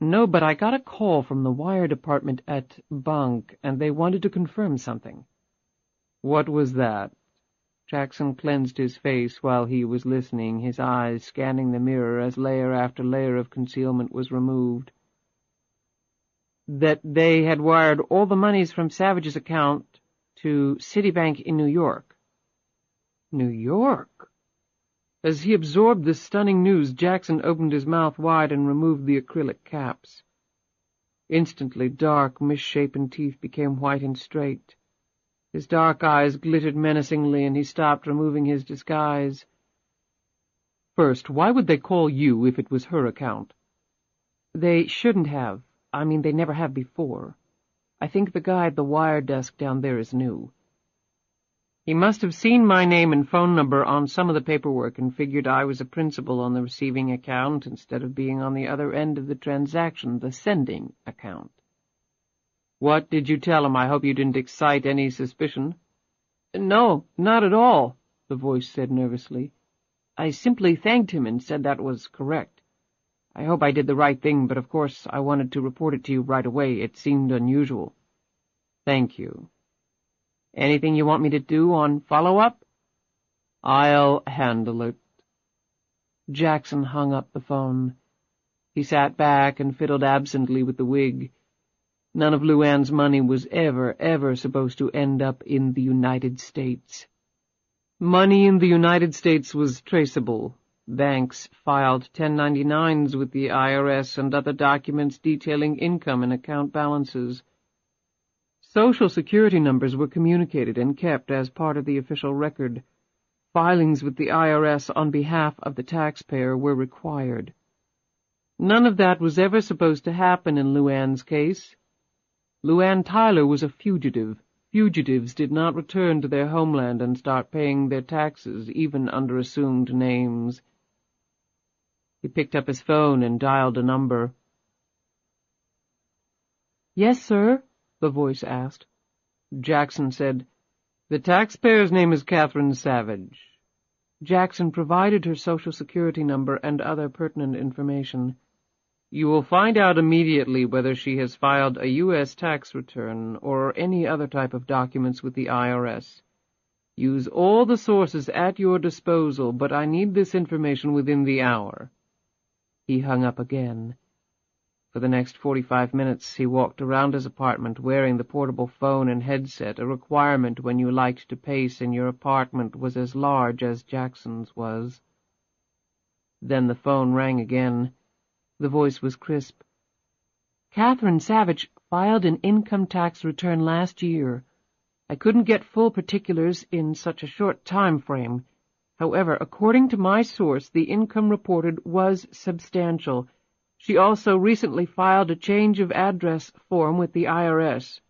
S2: "No, but I got a call from the wire department at Banque, and they wanted to confirm something." "What was that?" Jackson cleansed his face while he was listening, his eyes scanning the mirror as layer after layer of concealment was removed. "That they had wired all the monies from Savage's account to Citibank in New York." New York? As he absorbed this stunning news, Jackson opened his mouth wide and removed the acrylic caps. Instantly, dark, misshapen teeth became white and straight. His dark eyes glittered menacingly, and he stopped removing his disguise. "First, why would they call you if it was her account?" "They shouldn't have. I mean, they never have before. I think the guy at the wire desk down there is new. He must have seen my name and phone number on some of the paperwork and figured I was a principal on the receiving account instead of being on the other end of the transaction, the sending account." "What did you tell him? I hope you didn't excite any suspicion." "No, not at all," the voice said nervously. "I simply thanked him and said that was correct. I hope I did the right thing, but of course I wanted to report it to you right away. It seemed unusual." "Thank you. Anything you want me to do on follow-up?" "I'll handle it." Jackson hung up the phone. He sat back and fiddled absently with the wig. None of LuAnn's money was ever supposed to end up in the United States. Money in the United States was traceable. Banks filed 1099s with the IRS and other documents detailing income and account balances. Social Security numbers were communicated and kept as part of the official record. Filings with the IRS on behalf of the taxpayer were required. None of that was ever supposed to happen in LuAnn's case. LuAnn Tyler was a fugitive. Fugitives did not return to their homeland and start paying their taxes, even under assumed names. He picked up his phone and dialed a number. "Yes, sir?" the voice asked. Jackson said, "The taxpayer's name is Catherine Savage." Jackson provided her Social Security number and other pertinent information. "You will find out immediately whether she has filed a U.S. tax return or any other type of documents with the IRS. Use all the sources at your disposal, but I need this information within the hour." He hung up again. For the next 45 minutes he walked around his apartment wearing the portable phone and headset, a requirement when you liked to pace and your apartment was as large as Jackson's was. Then the phone rang again. The voice was crisp. "Catherine Savage filed an income tax return last year. I couldn't get full particulars in such a short time frame. However, according to my source, the income reported was substantial. She also recently filed a change of address form with the IRS.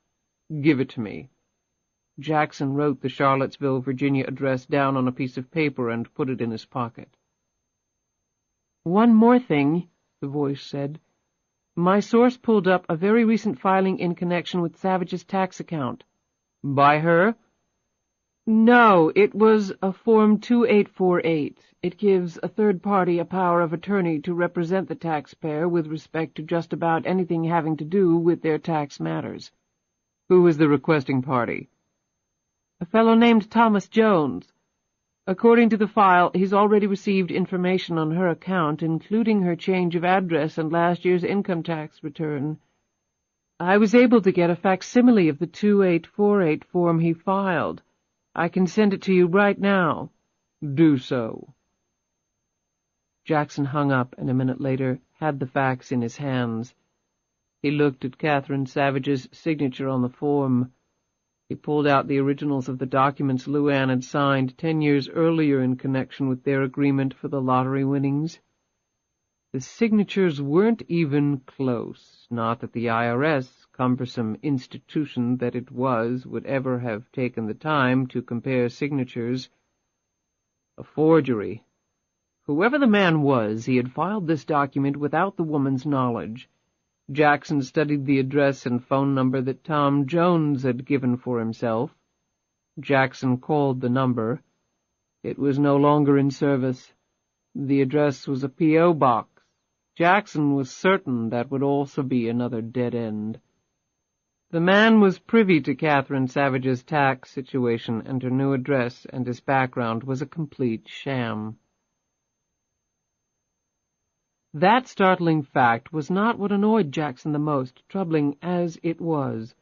S2: Give it to me." Jackson wrote the Charlottesville, Virginia address down on a piece of paper and put it in his pocket. "One more thing," the voice said. "My source pulled up a very recent filing in connection with Savage's tax account." "By her?" "No, it was a Form 2848. It gives a third party a power of attorney to represent the taxpayer with respect to just about anything having to do with their tax matters." "Who was the requesting party?" "A fellow named Thomas Jones. According to the file, he's already received information on her account, including her change of address and last year's income tax return. I was able to get a facsimile of the 2848 form he filed. I can send it to you right now." "Do so." Jackson hung up, and a minute later had the fax in his hands. He looked at Catherine Savage's signature on the form. He pulled out the originals of the documents LuAnn had signed 10 years earlier in connection with their agreement for the lottery winnings. The signatures weren't even close, not that the IRS, cumbersome institution that it was, would ever have taken the time to compare signatures. A forgery. Whoever the man was, he had filed this document without the woman's knowledge. Jackson studied the address and phone number that Tom Jones had given for himself. Jackson called the number. It was no longer in service. The address was a P.O. box. Jackson was certain that would also be another dead end. The man was privy to Catherine Savage's tax situation, and her new address and his background was a complete sham. That startling fact was not what annoyed Jackson the most, troubling as it was.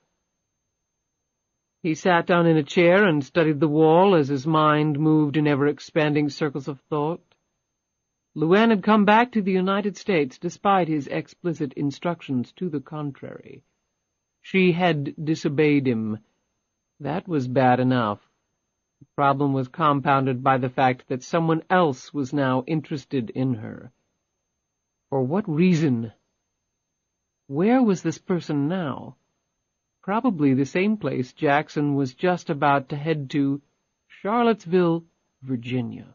S2: He sat down in a chair and studied the wall as his mind moved in ever-expanding circles of thought. LuAnn had come back to the United States despite his explicit instructions to the contrary. She had disobeyed him. That was bad enough. The problem was compounded by the fact that someone else was now interested in her. For what reason? Where was this person now? Probably the same place Jackson was just about to head to, Charlottesville, Virginia.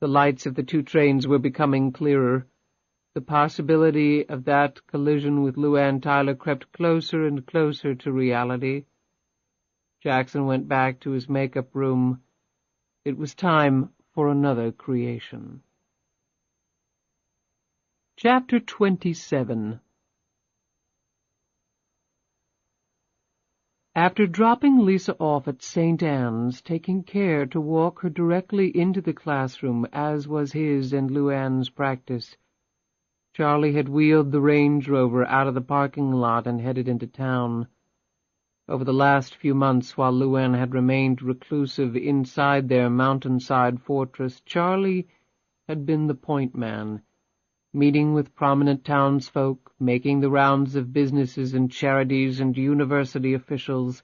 S2: The lights of the two trains were becoming clearer. The possibility of that collision with LuAnn Tyler crept closer and closer to reality. Jackson went back to his makeup room. It was time for another creation. Chapter 27. After dropping Lisa off at St. Anne's, taking care to walk her directly into the classroom, as was his and LuAnn's practice, Charlie had wheeled the Range Rover out of the parking lot and headed into town. Over the last few months, while LuAnn had remained reclusive inside their mountainside fortress, Charlie had been the point man, meeting with prominent townsfolk, making the rounds of businesses and charities and university officials.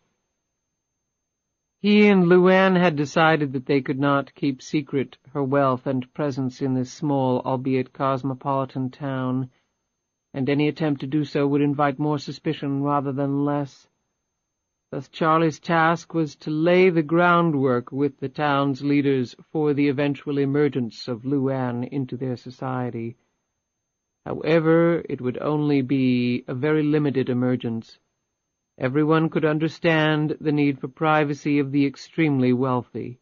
S2: He and LuAnn had decided that they could not keep secret her wealth and presence in this small, albeit cosmopolitan town, and any attempt to do so would invite more suspicion rather than less. Thus Charlie's task was to lay the groundwork with the town's leaders for the eventual emergence of LuAnn into their society. However, it would only be a very limited emergence. Everyone could understand the need for privacy of the extremely wealthy,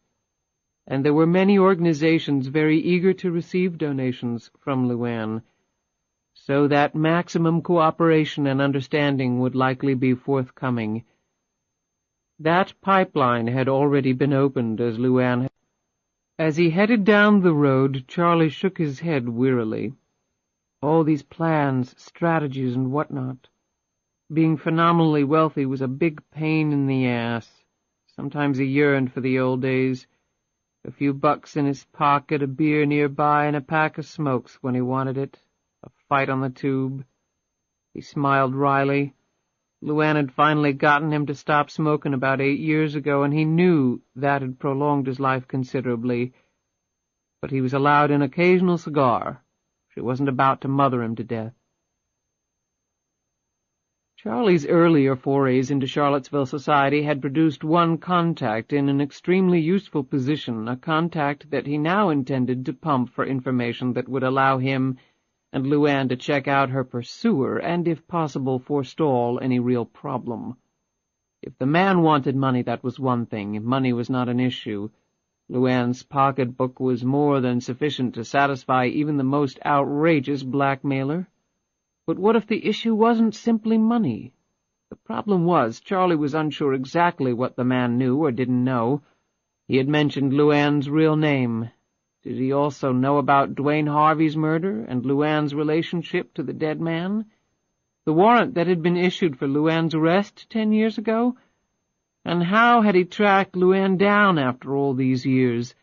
S2: and there were many organizations very eager to receive donations from LuAnn, so that maximum cooperation and understanding would likely be forthcoming. That pipeline had already been opened as LuAnn had. As he headed down the road, Charlie shook his head wearily. All these plans, strategies, and whatnot. Being phenomenally wealthy was a big pain in the ass. Sometimes he yearned for the old days. A few bucks in his pocket, a beer nearby, and a pack of smokes when he wanted it. A fight on the tube. He smiled wryly. LuAnn had finally gotten him to stop smoking about 8 years ago, and he knew that had prolonged his life considerably. But he was allowed an occasional cigar. She wasn't about to mother him to death. Charlie's earlier forays into Charlottesville society had produced one contact in an extremely useful position, a contact that he now intended to pump for information that would allow him and LuAnn to check out her pursuer and, if possible, forestall any real problem. If the man wanted money, that was one thing. If money was not an issue, LuAnn's pocketbook was more than sufficient to satisfy even the most outrageous blackmailer. But what if the issue wasn't simply money? The problem was, Charlie was unsure exactly what the man knew or didn't know. He had mentioned LuAnn's real name. Did he also know about Dwayne Harvey's murder and LuAnn's relationship to the dead man? The warrant that had been issued for LuAnn's arrest 10 years ago? And how had he tracked LuAnn down after all these years?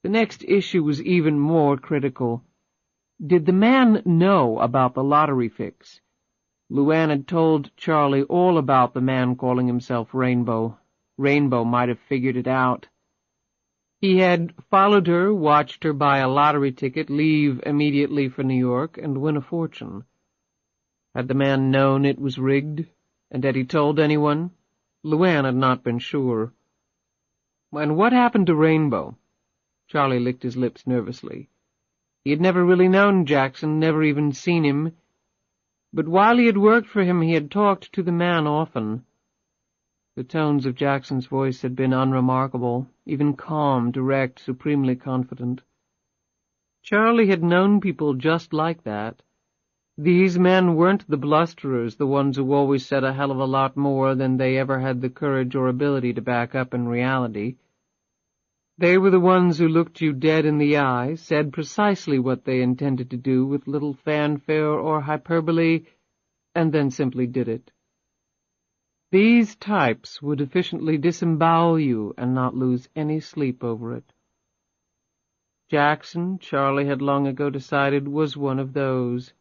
S2: The next issue was even more critical. Did the man know about the lottery fix? LuAnn had told Charlie all about the man calling himself Rainbow. Rainbow might have figured it out. He had followed her, watched her buy a lottery ticket, leave immediately for New York, and win a fortune. Had the man known it was rigged, and had he told anyone? LuAnn had not been sure. And what happened to Rainbow? Charlie licked his lips nervously. He had never really known Jackson, never even seen him. But while he had worked for him, he had talked to the man often. The tones of Jackson's voice had been unremarkable, even calm, direct, supremely confident. Charlie had known people just like that. These men weren't the blusterers, the ones who always said a hell of a lot more than they ever had the courage or ability to back up in reality. They were the ones who looked you dead in the eye, said precisely what they intended to do with little fanfare or hyperbole, and then simply did it. These types would efficiently disembowel you and not lose any sleep over it. Jackson, Charlie had long ago decided, was one of those.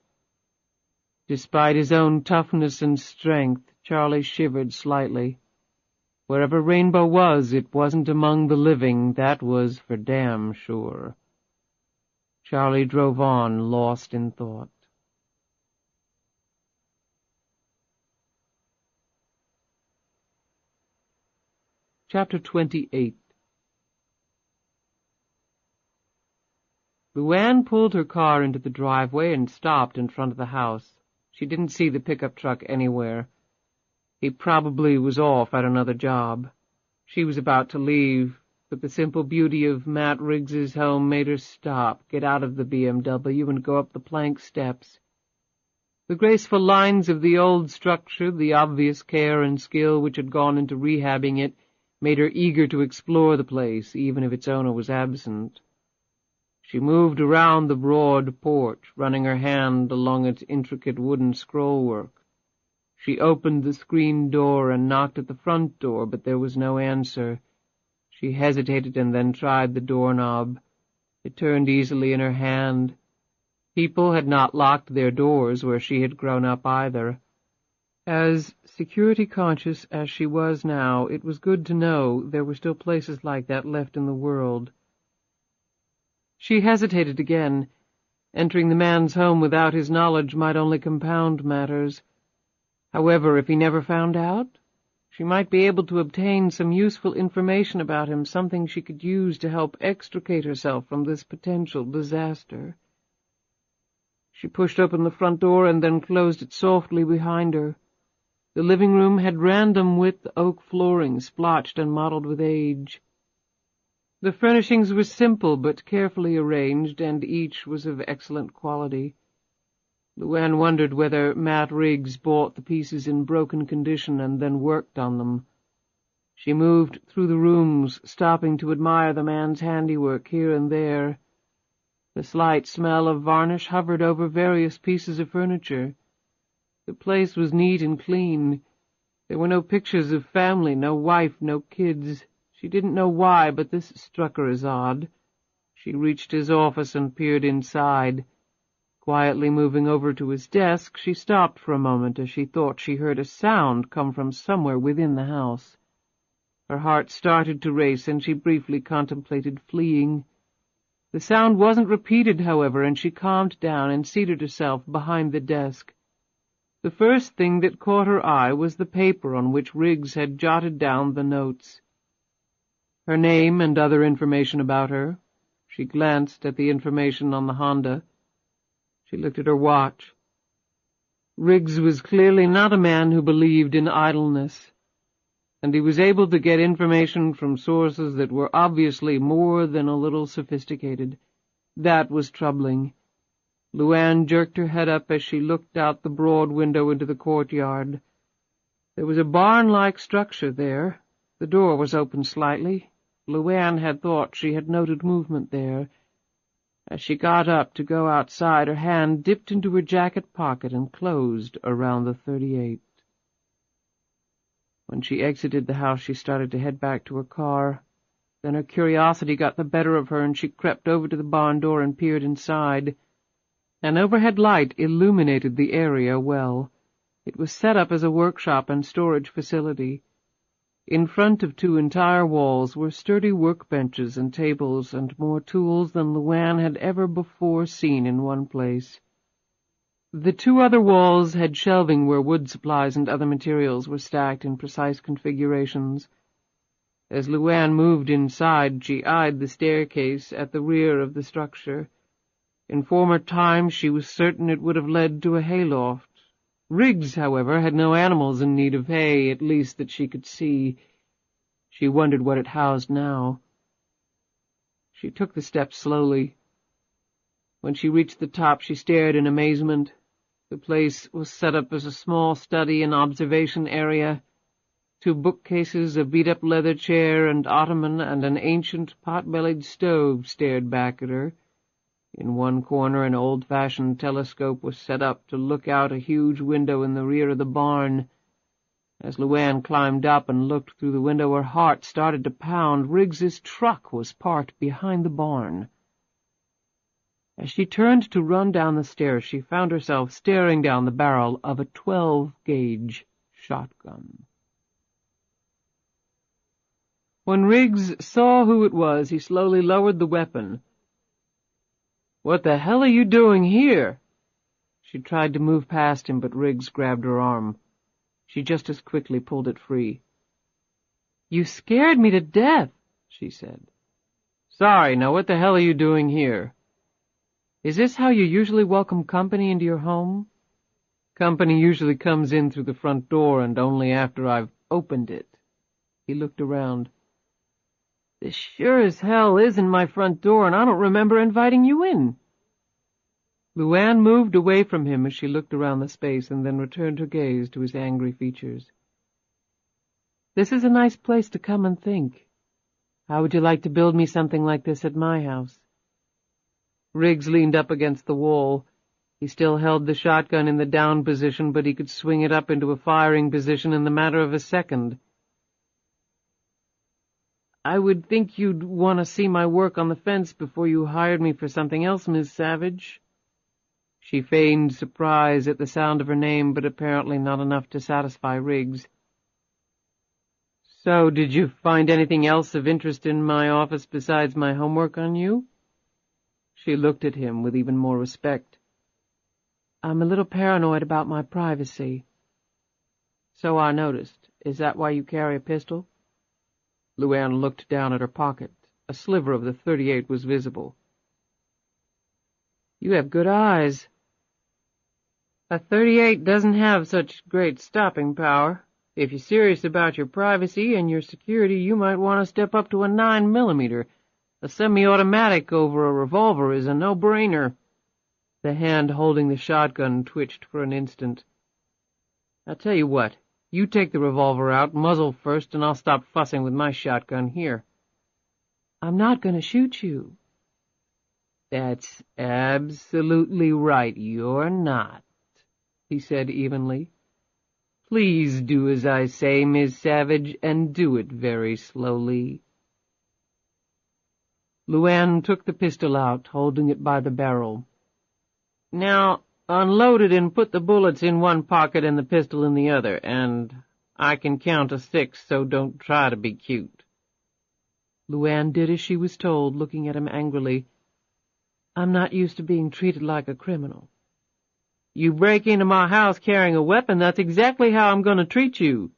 S2: Despite his own toughness and strength, Charlie shivered slightly. Wherever Rainbow was, it wasn't among the living, that was for damn sure. Charlie drove on, lost in thought. Chapter 28. LuAnn pulled her car into the driveway and stopped in front of the house. She didn't see the pickup truck anywhere. He probably was off at another job. She was about to leave, but the simple beauty of Matt Riggs's home made her stop, get out of the BMW, and go up the plank steps. The graceful lines of the old structure, the obvious care and skill which had gone into rehabbing it, made her eager to explore the place, even if its owner was absent. She moved around the broad porch, running her hand along its intricate wooden scrollwork. She opened the screen door and knocked at the front door, but there was no answer. She hesitated and then tried the doorknob. It turned easily in her hand. People had not locked their doors where she had grown up either. As security-conscious as she was now, it was good to know there were still places like that left in the world. She hesitated again. Entering the man's home without his knowledge might only compound matters. However, if he never found out, she might be able to obtain some useful information about him, something she could use to help extricate herself from this potential disaster. She pushed open the front door and then closed it softly behind her. The living room had random-width oak flooring, splotched and mottled with age. The furnishings were simple but carefully arranged, and each was of excellent quality. LuAnn wondered whether Matt Riggs bought the pieces in broken condition and then worked on them. She moved through the rooms, stopping to admire the man's handiwork here and there. The slight smell of varnish hovered over various pieces of furniture. The place was neat and clean. There were no pictures of family, no wife, no kids. She didn't know why, but this struck her as odd. She reached his office and peered inside. Quietly moving over to his desk, she stopped for a moment as she thought she heard a sound come from somewhere within the house. Her heart started to race, and she briefly contemplated fleeing. The sound wasn't repeated, however, and she calmed down and seated herself behind the desk. The first thing that caught her eye was the paper on which Riggs had jotted down the notes. Her name and other information about her. She glanced at the information on the Honda. She looked at her watch. Riggs was clearly not a man who believed in idleness, and he was able to get information from sources that were obviously more than a little sophisticated. That was troubling. LuAnn jerked her head up as she looked out the broad window into the courtyard. There was a barn-like structure there. The door was open slightly. LuAnn had thought she had noted movement there. As she got up to go outside, her hand dipped into her jacket pocket and closed around the .38. When she exited the house, she started to head back to her car. Then her curiosity got the better of her, and she crept over to the barn door and peered inside. An overhead light illuminated the area well. It was set up as a workshop and storage facility. In front of 2 entire walls were sturdy workbenches and tables and more tools than LuAnn had ever before seen in one place. The 2 other walls had shelving where wood supplies and other materials were stacked in precise configurations. As LuAnn moved inside, she eyed the staircase at the rear of the structure. In former times she was certain it would have led to a hayloft. Riggs, however, had no animals in need of hay, at least that she could see. She wondered what it housed now. She took the steps slowly. When she reached the top, she stared in amazement. The place was set up as a small study and observation area. 2 bookcases, a beat-up leather chair and ottoman, and an ancient pot-bellied stove stared back at her. In one corner an old-fashioned telescope was set up to look out a huge window in the rear of the barn. As LuAnn climbed up and looked through the window, her heart started to pound. Riggs's truck was parked behind the barn. As she turned to run down the stairs, she found herself staring down the barrel of a 12-gauge shotgun. When Riggs saw who it was, he slowly lowered the weapon. "What the hell are you doing here?" She tried to move past him, but Riggs grabbed her arm. She just as quickly pulled it free. "You scared me to death," she said. "Sorry, now what the hell are you doing here?" "Is this how you usually welcome company into your home?" "Company usually comes in through the front door, and only after I've opened it." He looked around. "This sure as hell isn't my front door, and I don't remember inviting you in." LuAnn moved away from him as she looked around the space, and then returned her gaze to his angry features. "This is a nice place to come and think. How would you like to build me something like this at my house?" Riggs leaned up against the wall. He still held the shotgun in the down position, but he could swing it up into a firing position in the matter of a second. "I would think you'd want to see my work on the fence before you hired me for something else, Miss Savage." She feigned surprise at the sound of her name, but apparently not enough to satisfy Riggs. "So, did you find anything else of interest in my office besides my homework on you?" She looked at him with even more respect. "I'm a little paranoid about my privacy." "So I noticed. Is that why you carry a pistol?" LuAnn looked down at her pocket. A sliver of the .38 was visible. "You have good eyes." "A .38 doesn't have such great stopping power. If you're serious about your privacy and your security, you might want to step up to a 9mm. A semi-automatic over a revolver is a no-brainer." The hand holding the shotgun twitched for an instant. "I'll tell you what. You take the revolver out, muzzle first, and I'll stop fussing with my shotgun here." "I'm not going to shoot you." "That's absolutely right, you're not," he said evenly. "Please do as I say, Miss Savage, and do it very slowly." LuAnn took the pistol out, holding it by the barrel. "Now, unload it and put the bullets in one pocket and the pistol in the other, and I can count to 6, so don't try to be cute." LuAnn did as she was told, looking at him angrily. "I'm not used to being treated like a criminal." You break into my house carrying a weapon, that's exactly how I'm going to treat you.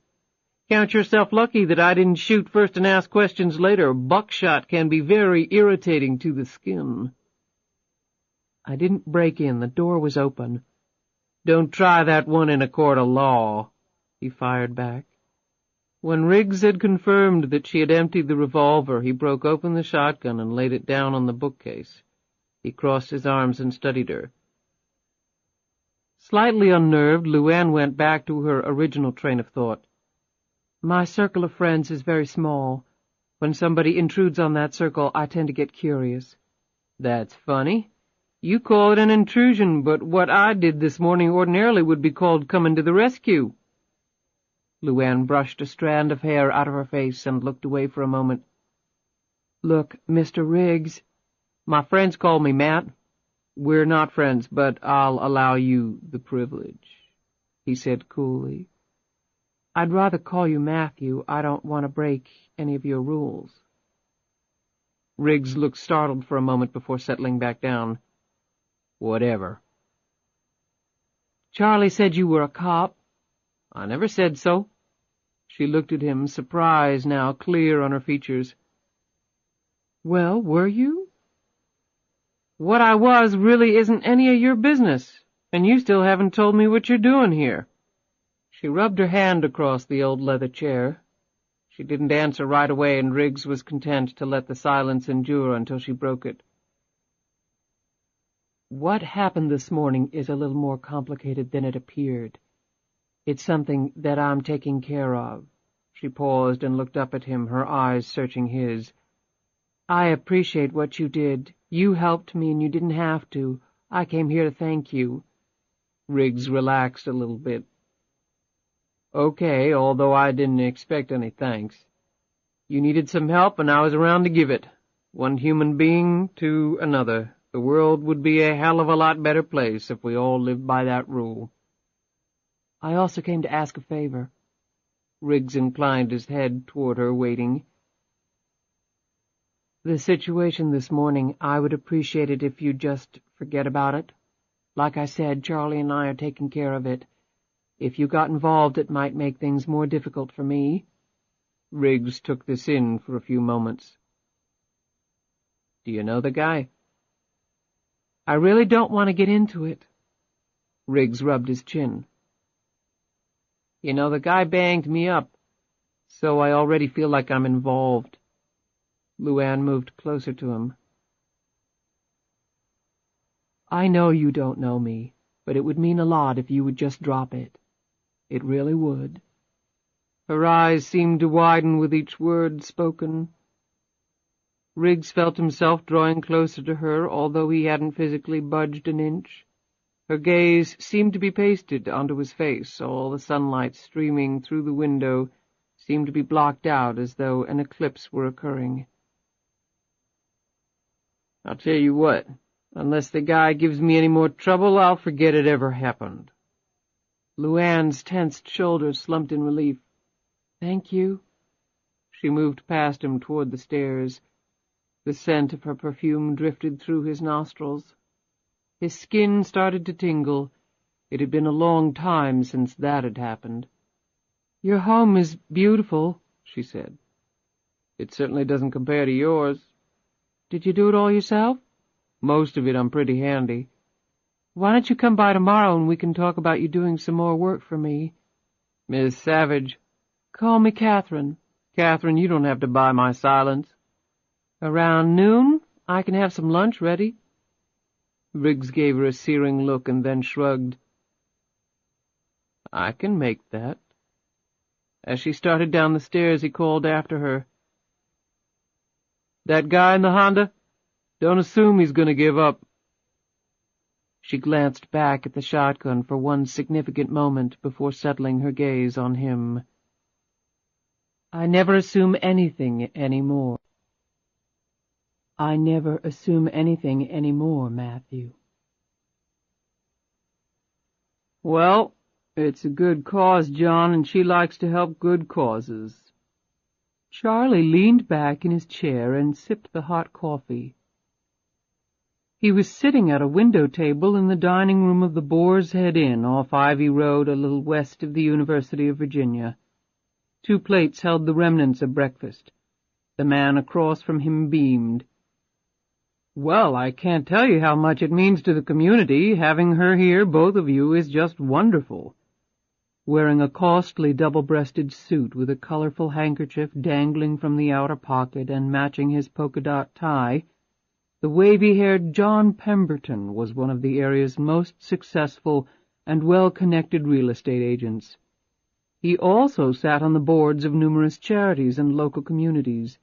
S2: Count yourself lucky that I didn't shoot first and ask questions later. Buckshot can be very irritating to the skin. I didn't break in. The door was open. Don't try that one in a court of law, he fired back. When Riggs had confirmed that she had emptied the revolver, he broke open the shotgun and laid it down on the bookcase. He crossed his arms and studied her. Slightly unnerved, LuAnn went back to her original train of thought. My circle of friends is very small. When somebody intrudes on that circle, I tend to get curious. That's funny. You call it an intrusion, but what I did this morning ordinarily would be called coming to the rescue. LuAnn brushed a strand of hair out of her face and looked away for a moment. Look, Mr. Riggs, my friends call me Matt. We're not friends, but I'll allow you the privilege, he said coolly. I'd rather call you Matthew. I don't want to break any of your rules. Riggs looked startled for a moment before settling back down. Whatever. Charlie said you were a cop. I never said so. She looked at him, surprise now clear on her features. Well, were you? What I was really isn't any of your business, and you still haven't told me what you're doing here. She rubbed her hand across the old leather chair. She didn't answer right away, and Riggs was content to let the silence endure until she broke it. What happened this morning is a little more complicated than it appeared. It's something that I'm taking care of. She paused and looked up at him, her eyes searching his. I appreciate what you did. You helped me and you didn't have to. I came here to thank you. Riggs relaxed a little bit. Okay, although I didn't expect any thanks. You needed some help, and I was around to give it. One human being to another. The world would be a hell of a lot better place if we all lived by that rule. I also came to ask a favor. Riggs inclined his head toward her, waiting. The situation this morning, I would appreciate it if you'd just forget about it. Like I said, Charlie and I are taking care of it. If you got involved, it might make things more difficult for me. Riggs took this in for a few moments. Do you know the guy? I really don't want to get into it. Riggs rubbed his chin. You know, the guy banged me up, so I already feel like I'm involved. LuAnn moved closer to him. I know you don't know me, but it would mean a lot if you would just drop it. It really would. Her eyes seemed to widen with each word spoken. Riggs felt himself drawing closer to her, although he hadn't physically budged an inch. Her gaze seemed to be pasted onto his face. All the sunlight streaming through the window seemed to be blocked out as though an eclipse were occurring. I'll tell you what, unless the guy gives me any more trouble, I'll forget it ever happened. LuAnn's tensed shoulders slumped in relief. Thank you. She moved past him toward the stairs. The scent of her perfume drifted through his nostrils. His skin started to tingle. It had been a long time since that had happened. Your home is beautiful, she said. It certainly doesn't compare to yours. Did you do it all yourself? Most of it. I'm pretty handy. Why don't you come by tomorrow and we can talk about you doing some more work for me? Miss Savage. Call me Catherine. Catherine, you don't have to buy my silence. Around noon, I can have some lunch ready. Riggs gave her a searing look and then shrugged. I can make that. As she started down the stairs, he called after her. That guy in the Honda? Don't assume he's going to give up. She glanced back at the shotgun for one significant moment before settling her gaze on him. I never assume anything anymore. I never assume anything anymore, Matthew. Well, it's a good cause, John, and she likes to help good causes. Charlie leaned back in his chair and sipped the hot coffee. He was sitting at a window table in the dining room of the Boar's Head Inn off Ivy Road, a little west of the University of Virginia. 2 plates held the remnants of breakfast. The man across from him beamed. "Well, I can't tell you how much it means to the community. Having her here, both of you, is just wonderful." Wearing a costly double-breasted suit with a colorful handkerchief dangling from the outer pocket and matching his polka-dot tie, the wavy-haired John Pemberton was one of the area's most successful and well-connected real estate agents. He also sat on the boards of numerous charities and local communities.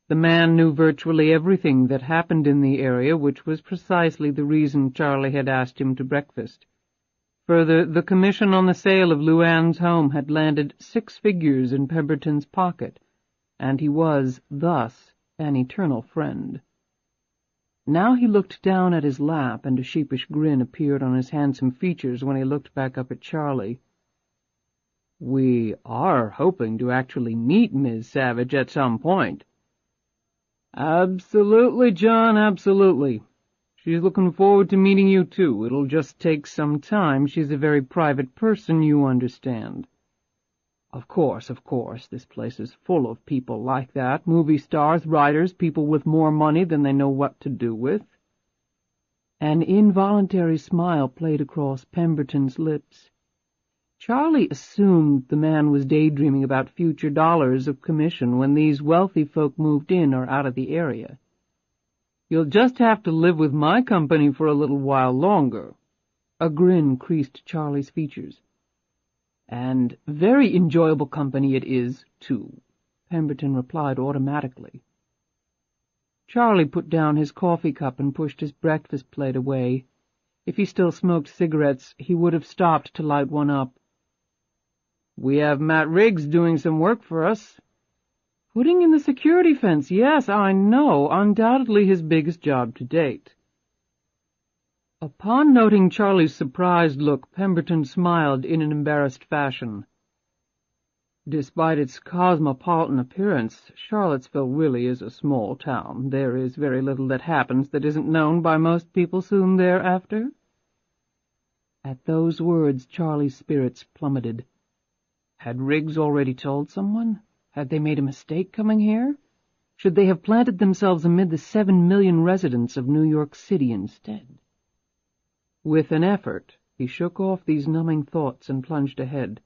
S2: The man knew virtually everything that happened in the area, which was precisely the reason Charlie had asked him to breakfast. Further, the commission on the sale of LuAnn's home had landed 6 figures in Pemberton's pocket, and he was, thus, an eternal friend. Now he looked down at his lap, and a sheepish grin appeared on his handsome features when he looked back up at Charlie. "We are hoping to actually meet Miss Savage at some point." "Absolutely, John, absolutely. She's looking forward to meeting you, too. It'll just take some time. She's a very private person, you understand." Of course. This place is full of people like that. Movie stars, writers, people with more money than they know what to do with." An involuntary smile played across Pemberton's lips. Charlie assumed the man was daydreaming about future dollars of commission when these wealthy folk moved in or out of the area. "You'll just have to live with my company for a little while longer." A grin creased Charlie's features. "And very enjoyable company it is, too," Pemberton replied automatically. Charlie put down his coffee cup and pushed his breakfast plate away. If he still smoked cigarettes, he would have stopped to light one up. "We have Matt Riggs doing some work for us." "Putting in the security fence, yes, I know. Undoubtedly his biggest job to date." Upon noting Charlie's surprised look, Pemberton smiled in an embarrassed fashion. "Despite its cosmopolitan appearance, Charlottesville really is a small town. There is very little that happens that isn't known by most people soon thereafter." At those words, Charlie's spirits plummeted. Had Riggs already told someone? Had they made a mistake coming here? Should they have planted themselves amid the 7 million residents of New York City instead? With an effort, he shook off these numbing thoughts and plunged ahead.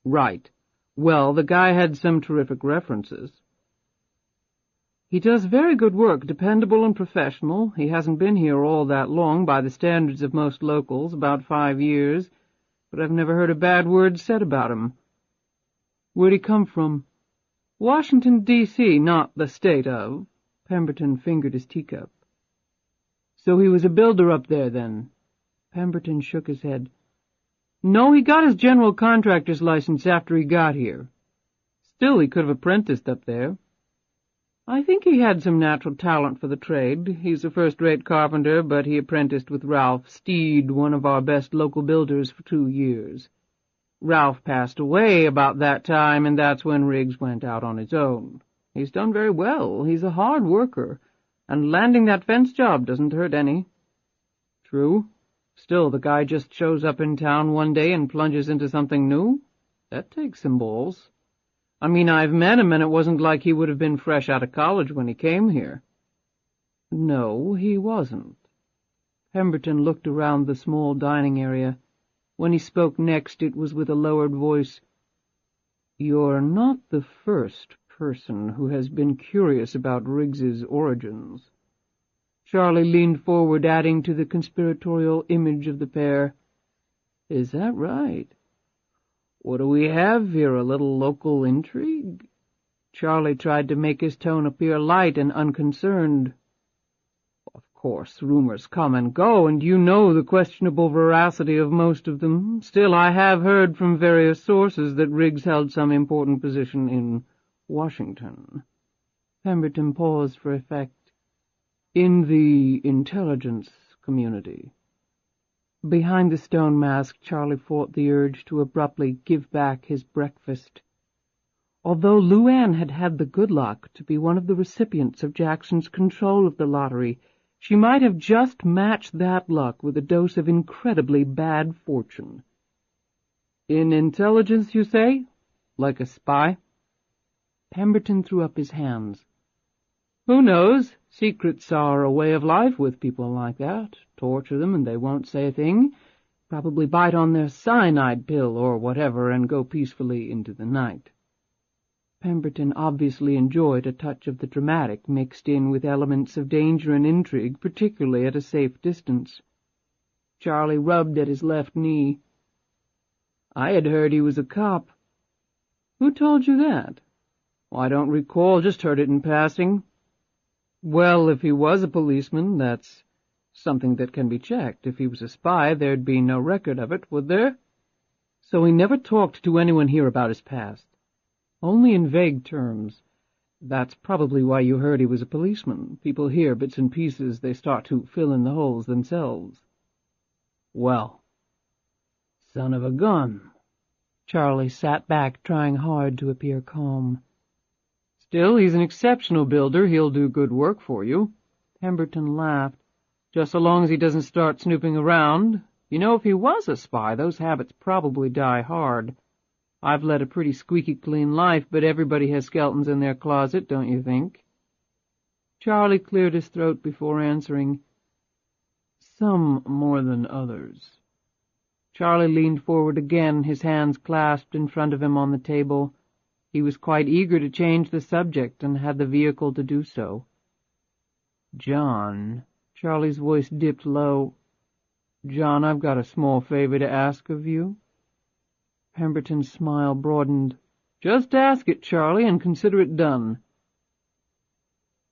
S2: "Right. Well, the guy had some terrific references." "He does very good work, dependable and professional. He hasn't been here all that long by the standards of most locals, about 5 years, but I've never heard a bad word said about him." "Where'd he come from?" "Washington, D.C., not the state of." Pemberton fingered his teacup. "So he was a builder up there, then?" Pemberton shook his head. "No, he got his general contractor's license after he got here. Still, he could have apprenticed up there." "I think he had some natural talent for the trade. He's a first-rate carpenter, but he apprenticed with Ralph Steed, one of our best local builders, for 2 years. Ralph passed away about that time, and that's when Riggs went out on his own. He's done very well. He's a hard worker, and landing that fence job doesn't hurt any." "True. Still, the guy just shows up in town one day and plunges into something new? That takes some balls. I mean, I've met him, and it wasn't like he would have been fresh out of college when he came here." "No, he wasn't." Pemberton looked around the small dining area. When he spoke next, it was with a lowered voice. "You're not the first person who has been curious about Riggs's origins." Charlie leaned forward, adding to the conspiratorial image of the pair. "Is that right? What do we have here, a little local intrigue?" Charlie tried to make his tone appear light and unconcerned. "Of course, rumors come and go, and you know the questionable veracity of most of them. Still, I have heard from various sources that Riggs held some important position in Washington." Pemberton paused for effect. "In the intelligence community." Behind the stone mask, Charlie fought the urge to abruptly give back his breakfast. Although LuAnn had had the good luck to be one of the recipients of Jackson's control of the lottery, She might have just matched that luck with a dose of incredibly bad fortune. In intelligence, you say? Like a spy? Pemberton threw up his hands. Who knows? Secrets are a way of life with people like that. Torture them and they won't say a thing. Probably bite on their cyanide pill or whatever and go peacefully into the night. Pemberton obviously enjoyed a touch of the dramatic mixed in with elements of danger and intrigue, particularly at a safe distance. Charlie rubbed at his left knee. I had heard he was a cop. Who told you that? I don't recall, just heard it in passing. Well, if he was a policeman, that's something that can be checked. If he was a spy, there'd be no record of it, would there? So he never talked to anyone here about his past. Only in vague terms. That's probably why you heard he was a policeman. People hear bits and pieces, they start to fill in the holes themselves. Well, son of a gun. Charlie sat back, trying hard to appear calm. Still, he's an exceptional builder. He'll do good work for you. Pemberton laughed. Just so long as he doesn't start snooping around. You know, if he was a spy, those habits probably die hard. I've led a pretty squeaky clean life, but everybody has skeletons in their closet, don't you think? Charlie cleared his throat before answering. Some more than others. Charlie leaned forward again, his hands clasped in front of him on the table. He was quite eager to change the subject, and had the vehicle to do so. John, Charlie's voice dipped low. John, I've got a small favor to ask of you. Pemberton's smile broadened. Just ask it, Charlie, and consider it done.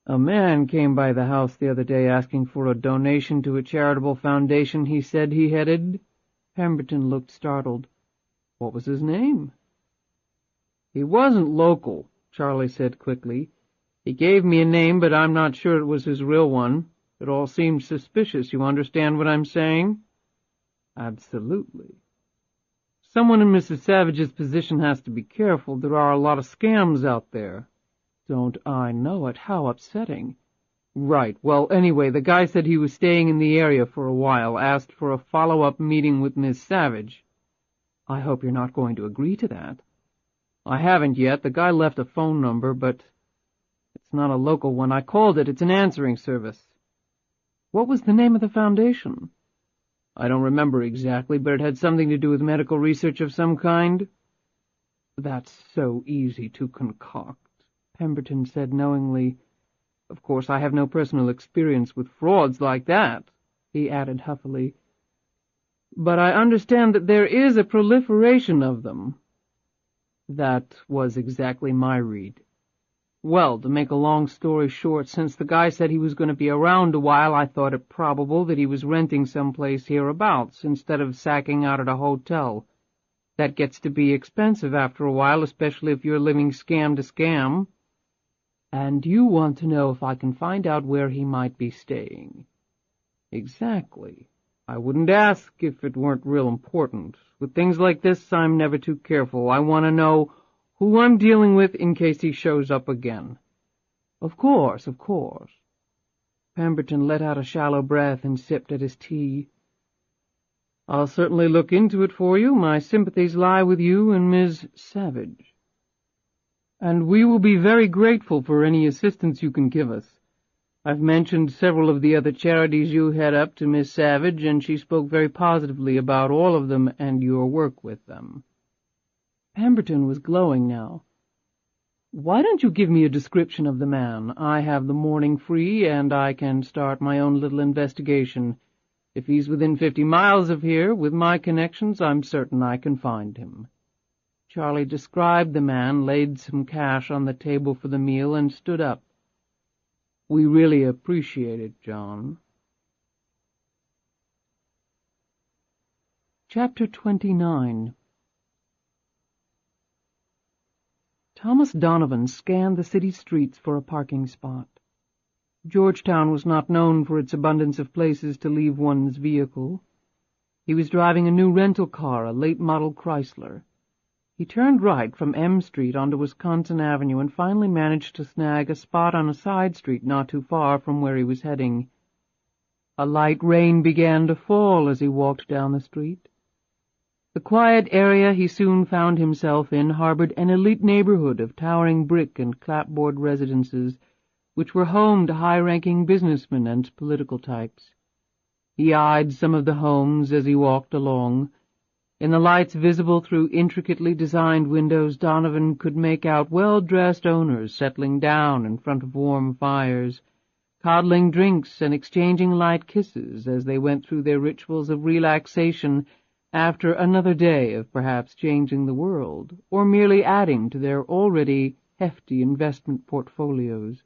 S2: A man came by the house the other day asking for a donation to a charitable foundation he said he headed. Pemberton looked startled. What was his name? He wasn't local, Charlie said quickly. He gave me a name, but I'm not sure it was his real one. It all seemed suspicious. You understand what I'm saying? Absolutely. Someone in Mrs. Savage's position has to be careful. There are a lot of scams out there. Don't I know it? How upsetting. Right. Well, anyway, the guy said he was staying in the area for a while, asked for a follow-up meeting with Miss Savage. I hope you're not going to agree to that. I haven't yet. The guy left a phone number, but it's not a local one. I called it. It's an answering service. What was the name of the foundation? I don't remember exactly, but it had something to do with medical research of some kind. That's so easy to concoct, Pemberton said knowingly. Of course, I have no personal experience with frauds like that, he added huffily. But I understand that there is a proliferation of them. That was exactly my read. Well, to make a long story short, since the guy said he was going to be around a while, I thought it probable that he was renting someplace hereabouts instead of sacking out at a hotel. That gets to be expensive after a while, especially if you're living scam to scam. And you want to know if I can find out where he might be staying. Exactly. I wouldn't ask if it weren't real important. With things like this, I'm never too careful. I want to know who I'm dealing with in case he shows up again. Of course, of course. Pemberton let out a shallow breath and sipped at his tea. I'll certainly look into it for you. My sympathies lie with you and Miss Savage. And we will be very grateful for any assistance you can give us. I've mentioned several of the other charities you head up to Miss Savage, and she spoke very positively about all of them and your work with them. Pemberton was glowing now. Why don't you give me a description of the man? I have the morning free, and I can start my own little investigation. If he's within 50 miles of here, with my connections, I'm certain I can find him. Charlie described the man, laid some cash on the table for the meal, and stood up. We really appreciate it, John. Chapter 29. Thomas Donovan scanned the city streets for a parking spot. Georgetown was not known for its abundance of places to leave one's vehicle. He was driving a new rental car, a late-model Chrysler. He turned right from M Street onto Wisconsin Avenue and finally managed to snag a spot on a side street not too far from where he was heading. A light rain began to fall as he walked down the street. The quiet area he soon found himself in harbored an elite neighborhood of towering brick and clapboard residences, which were home to high-ranking businessmen and political types. He eyed some of the homes as he walked along. In the lights visible through intricately designed windows, Donovan could make out well-dressed owners settling down in front of warm fires, coddling drinks and exchanging light kisses as they went through their rituals of relaxation after another day of perhaps changing the world, or merely adding to their already hefty investment portfolios.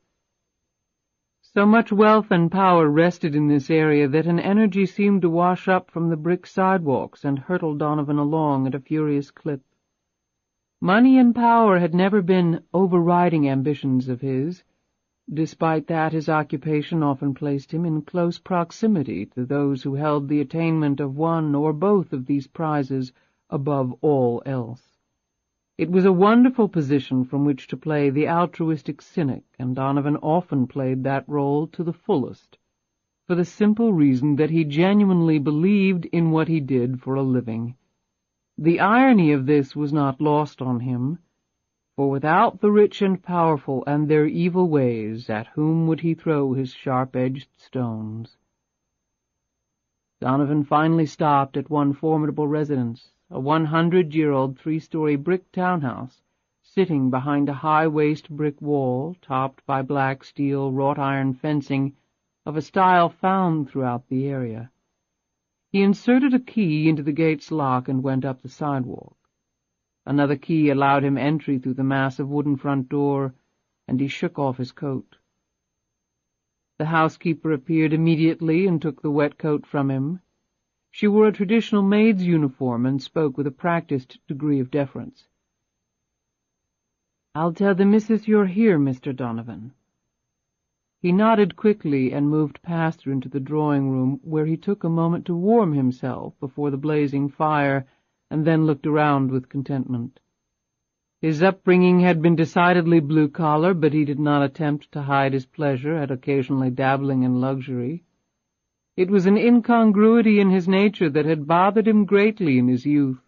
S2: So much wealth and power rested in this area that an energy seemed to wash up from the brick sidewalks and hurtle Donovan along at a furious clip. Money and power had never been overriding ambitions of his. Despite that, his occupation often placed him in close proximity to those who held the attainment of one or both of these prizes above all else. It was a wonderful position from which to play the altruistic cynic, and Donovan often played that role to the fullest, for the simple reason that he genuinely believed in what he did for a living. The irony of this was not lost on him, for without the rich and powerful and their evil ways, at whom would he throw his sharp-edged stones? Donovan finally stopped at one formidable residence, a 100-year-old three-story brick townhouse, sitting behind a high-waste brick wall topped by black steel wrought-iron fencing of a style found throughout the area. He inserted a key into the gate's lock and went up the sidewalk. Another key allowed him entry through the massive wooden front door, and he shook off his coat. The housekeeper appeared immediately and took the wet coat from him. She wore a traditional maid's uniform and spoke with a practiced degree of deference. "I'll tell the missus you're here, Mr. Donovan." He nodded quickly and moved past her into the drawing-room, where he took a moment to warm himself before the blazing fire, and then looked around with contentment. His upbringing had been decidedly blue-collar, but he did not attempt to hide his pleasure at occasionally dabbling in luxury. It was an incongruity in his nature that had bothered him greatly in his youth,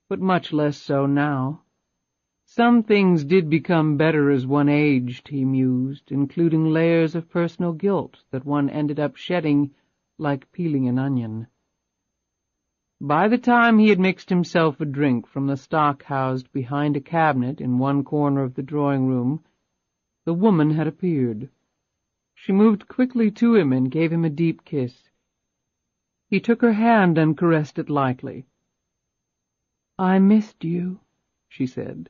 S2: but much less so now. Some things did become better as one aged, he mused, including layers of personal guilt that one ended up shedding like peeling an onion. By the time he had mixed himself a drink from the stock housed behind a cabinet in one corner of the drawing-room, the woman had appeared. She moved quickly to him and gave him a deep kiss. He took her hand and caressed it lightly. "I missed you," she said.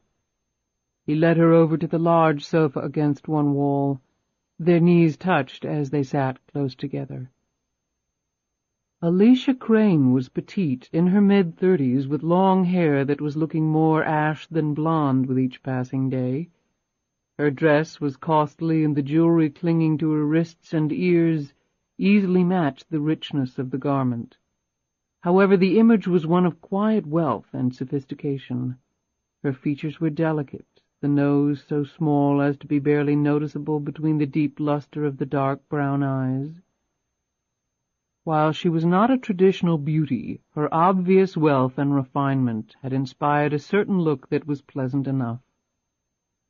S2: He led her over to the large sofa against one wall. Their knees touched as they sat close together. Alicia Crane was petite, in her mid-30s, with long hair that was looking more ash than blonde with each passing day. Her dress was costly, and the jewelry clinging to her wrists and ears easily matched the richness of the garment. However, the image was one of quiet wealth and sophistication. Her features were delicate, the nose so small as to be barely noticeable between the deep luster of the dark brown eyes. While she was not a traditional beauty, her obvious wealth and refinement had inspired a certain look that was pleasant enough.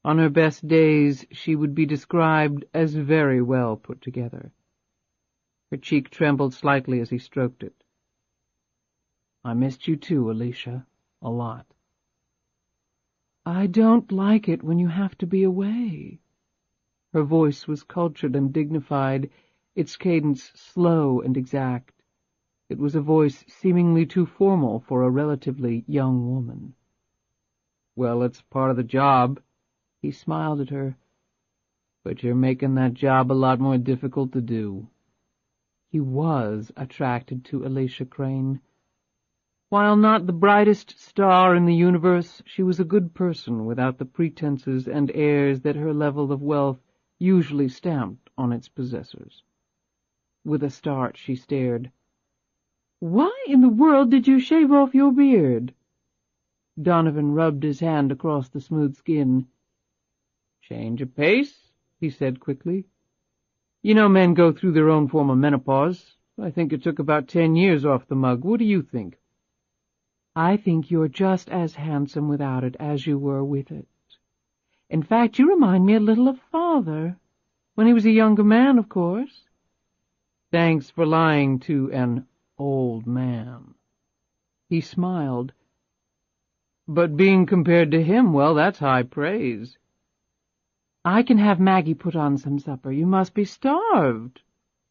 S2: On her best days she would be described as very well put together. Her cheek trembled slightly as he stroked it. "I missed you too, Alicia, a lot." "I don't like it when you have to be away." Her voice was cultured and dignified, its cadence slow and exact. It was a voice seemingly too formal for a relatively young woman. "Well, it's part of the job." He smiled at her. "But you're making that job a lot more difficult to do." He was attracted to Alicia Crane. While not the brightest star in the universe, she was a good person without the pretenses and airs that her level of wealth usually stamped on its possessors. With a start she stared. "Why in the world did you shave off your beard?" Donovan rubbed his hand across the smooth skin. "Change of pace," he said quickly. "You know men go through their own form of menopause. I think it took about 10 years off the mug. What do you think? I think you're just as handsome without it as you were with it. In fact, you remind me a little of Father, when he was a younger man, of course. Thanks for lying to an old man. He smiled. But being compared to him, well, that's high praise. I can have Maggie put on some supper. You must be starved.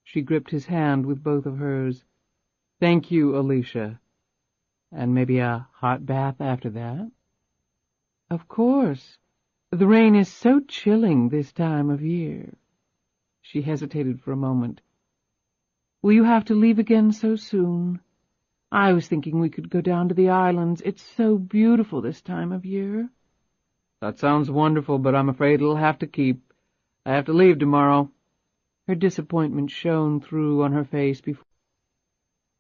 S2: She gripped his hand with both of hers. Thank you, Alicia. And maybe a hot bath after that? Of course. The rain is so chilling this time of year. She hesitated for a moment. Will you have to leave again so soon? I was thinking we could go down to the islands. It's so beautiful this time of year. That sounds wonderful, but I'm afraid it'll have to keep. I have to leave tomorrow. Her disappointment shone through on her face before.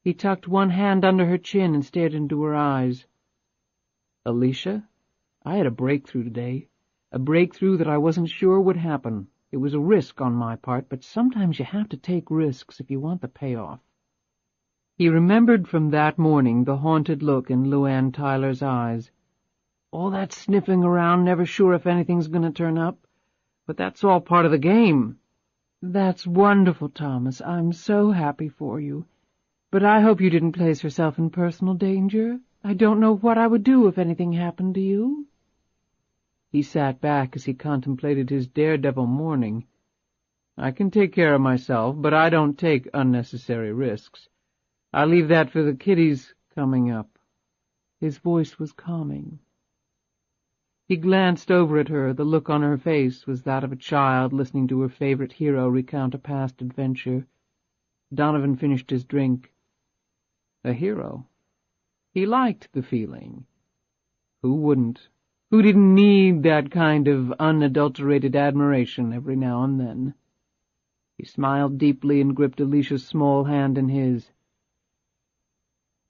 S2: He tucked one hand under her chin and stared into her eyes. Alicia, I had a breakthrough today. A breakthrough that I wasn't sure would happen. It was a risk on my part, but sometimes you have to take risks if you want the payoff. He remembered from that morning the haunted look in LuAnn Tyler's eyes. All that sniffing around, never sure if anything's going to turn up. But that's all part of the game. That's wonderful, Thomas. I'm so happy for you. But I hope you didn't place yourself in personal danger. I don't know what I would do if anything happened to you. He sat back as he contemplated his daredevil morning. I can take care of myself, but I don't take unnecessary risks. I'll leave that for the kiddies coming up. His voice was calming. He glanced over at her. The look on her face was that of a child listening to her favorite hero recount a past adventure. Donovan finished his drink. A hero. He liked the feeling. Who wouldn't? Who didn't need that kind of unadulterated admiration every now and then? He smiled deeply and gripped Alicia's small hand in his.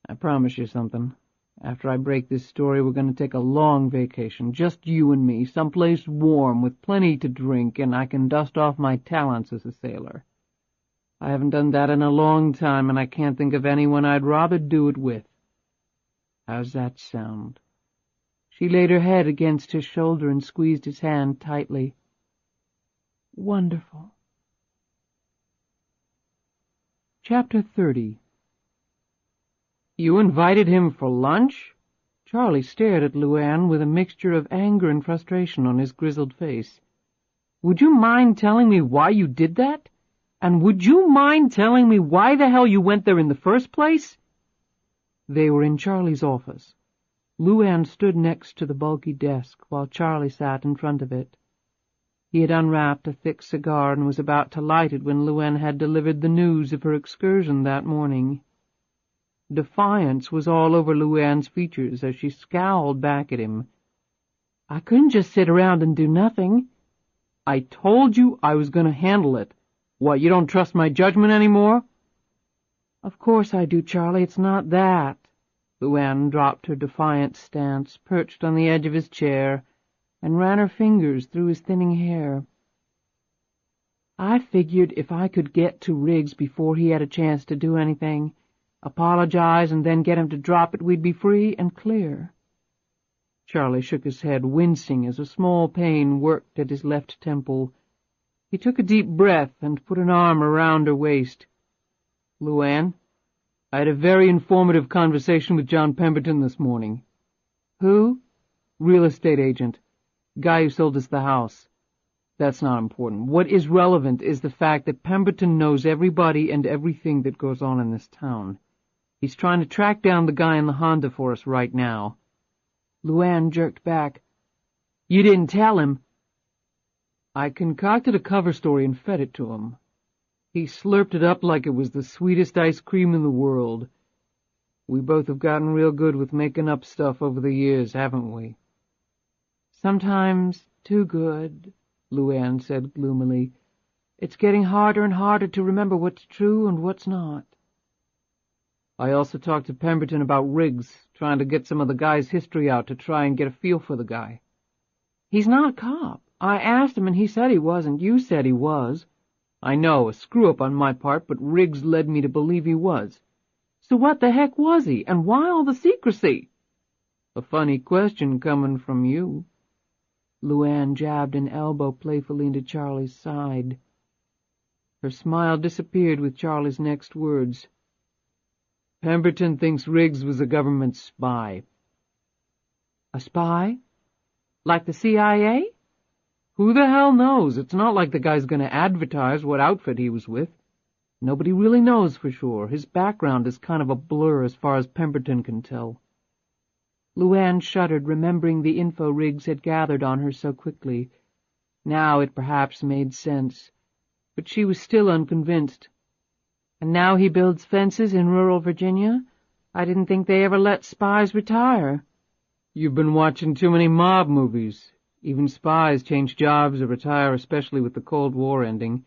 S2: I promise you something. After I break this story, we're going to take a long vacation, just you and me, someplace warm with plenty to drink, and I can dust off my talents as a sailor. I haven't done that in a long time, and I can't think of anyone I'd rather do it with. How's that sound? She laid her head against his shoulder and squeezed his hand tightly. Wonderful. Chapter 30. You invited him for lunch? Charlie stared at LuAnn with a mixture of anger and frustration on his grizzled face. Would you mind telling me why you did that? And would you mind telling me why the hell you went there in the first place? They were in Charlie's office. LuAnn stood next to the bulky desk while Charlie sat in front of it. He had unwrapped a thick cigar and was about to light it when LuAnn had delivered the news of her excursion that morning. Defiance was all over LuAnn's features as she scowled back at him. I couldn't just sit around and do nothing. I told you I was going to handle it. What, you don't trust my judgment anymore? Of course I do, Charlie. It's not that. LuAnn dropped her defiant stance, perched on the edge of his chair, and ran her fingers through his thinning hair. I figured if I could get to Riggs before he had a chance to do anything, apologize, and then get him to drop it, we'd be free and clear. Charlie shook his head, wincing as a small pain worked at his left temple. He took a deep breath and put an arm around her waist. LuAnn, I had a very informative conversation with John Pemberton this morning. Who? Real estate agent. Guy who sold us the house. That's not important. What is relevant is the fact that Pemberton knows everybody and everything that goes on in this town. He's trying to track down the guy in the Honda for us right now. LuAnn jerked back. You didn't tell him. I concocted a cover story and fed it to him. He slurped it up like it was the sweetest ice cream in the world. We both have gotten real good with making up stuff over the years, haven't we? Sometimes too good, LuAnn said gloomily. It's getting harder and harder to remember what's true and what's not. I also talked to Pemberton about Riggs, trying to get some of the guy's history out to try and get a feel for the guy. He's not a cop. I asked him and he said he wasn't. You said he was. I know, a screw-up on my part, but Riggs led me to believe he was.
S1: So what the heck was he, and why all the secrecy?
S2: A funny question coming from you. LuAnn jabbed an elbow playfully into Charlie's side. Her smile disappeared with Charlie's next words. Pemberton thinks Riggs was a government spy.
S1: A spy? Like the CIA?
S2: Who the hell knows? It's not like the guy's going to advertise what outfit he was with. Nobody really knows for sure. His background is kind of a blur as far as Pemberton can tell.
S1: LuAnn shuddered, remembering the info Riggs had gathered on her so quickly. Now it perhaps made sense, but she was still unconvinced. And now he builds fences in rural Virginia? I didn't think they ever let spies retire.
S2: You've been watching too many mob movies. Even spies change jobs or retire, especially with the Cold War ending.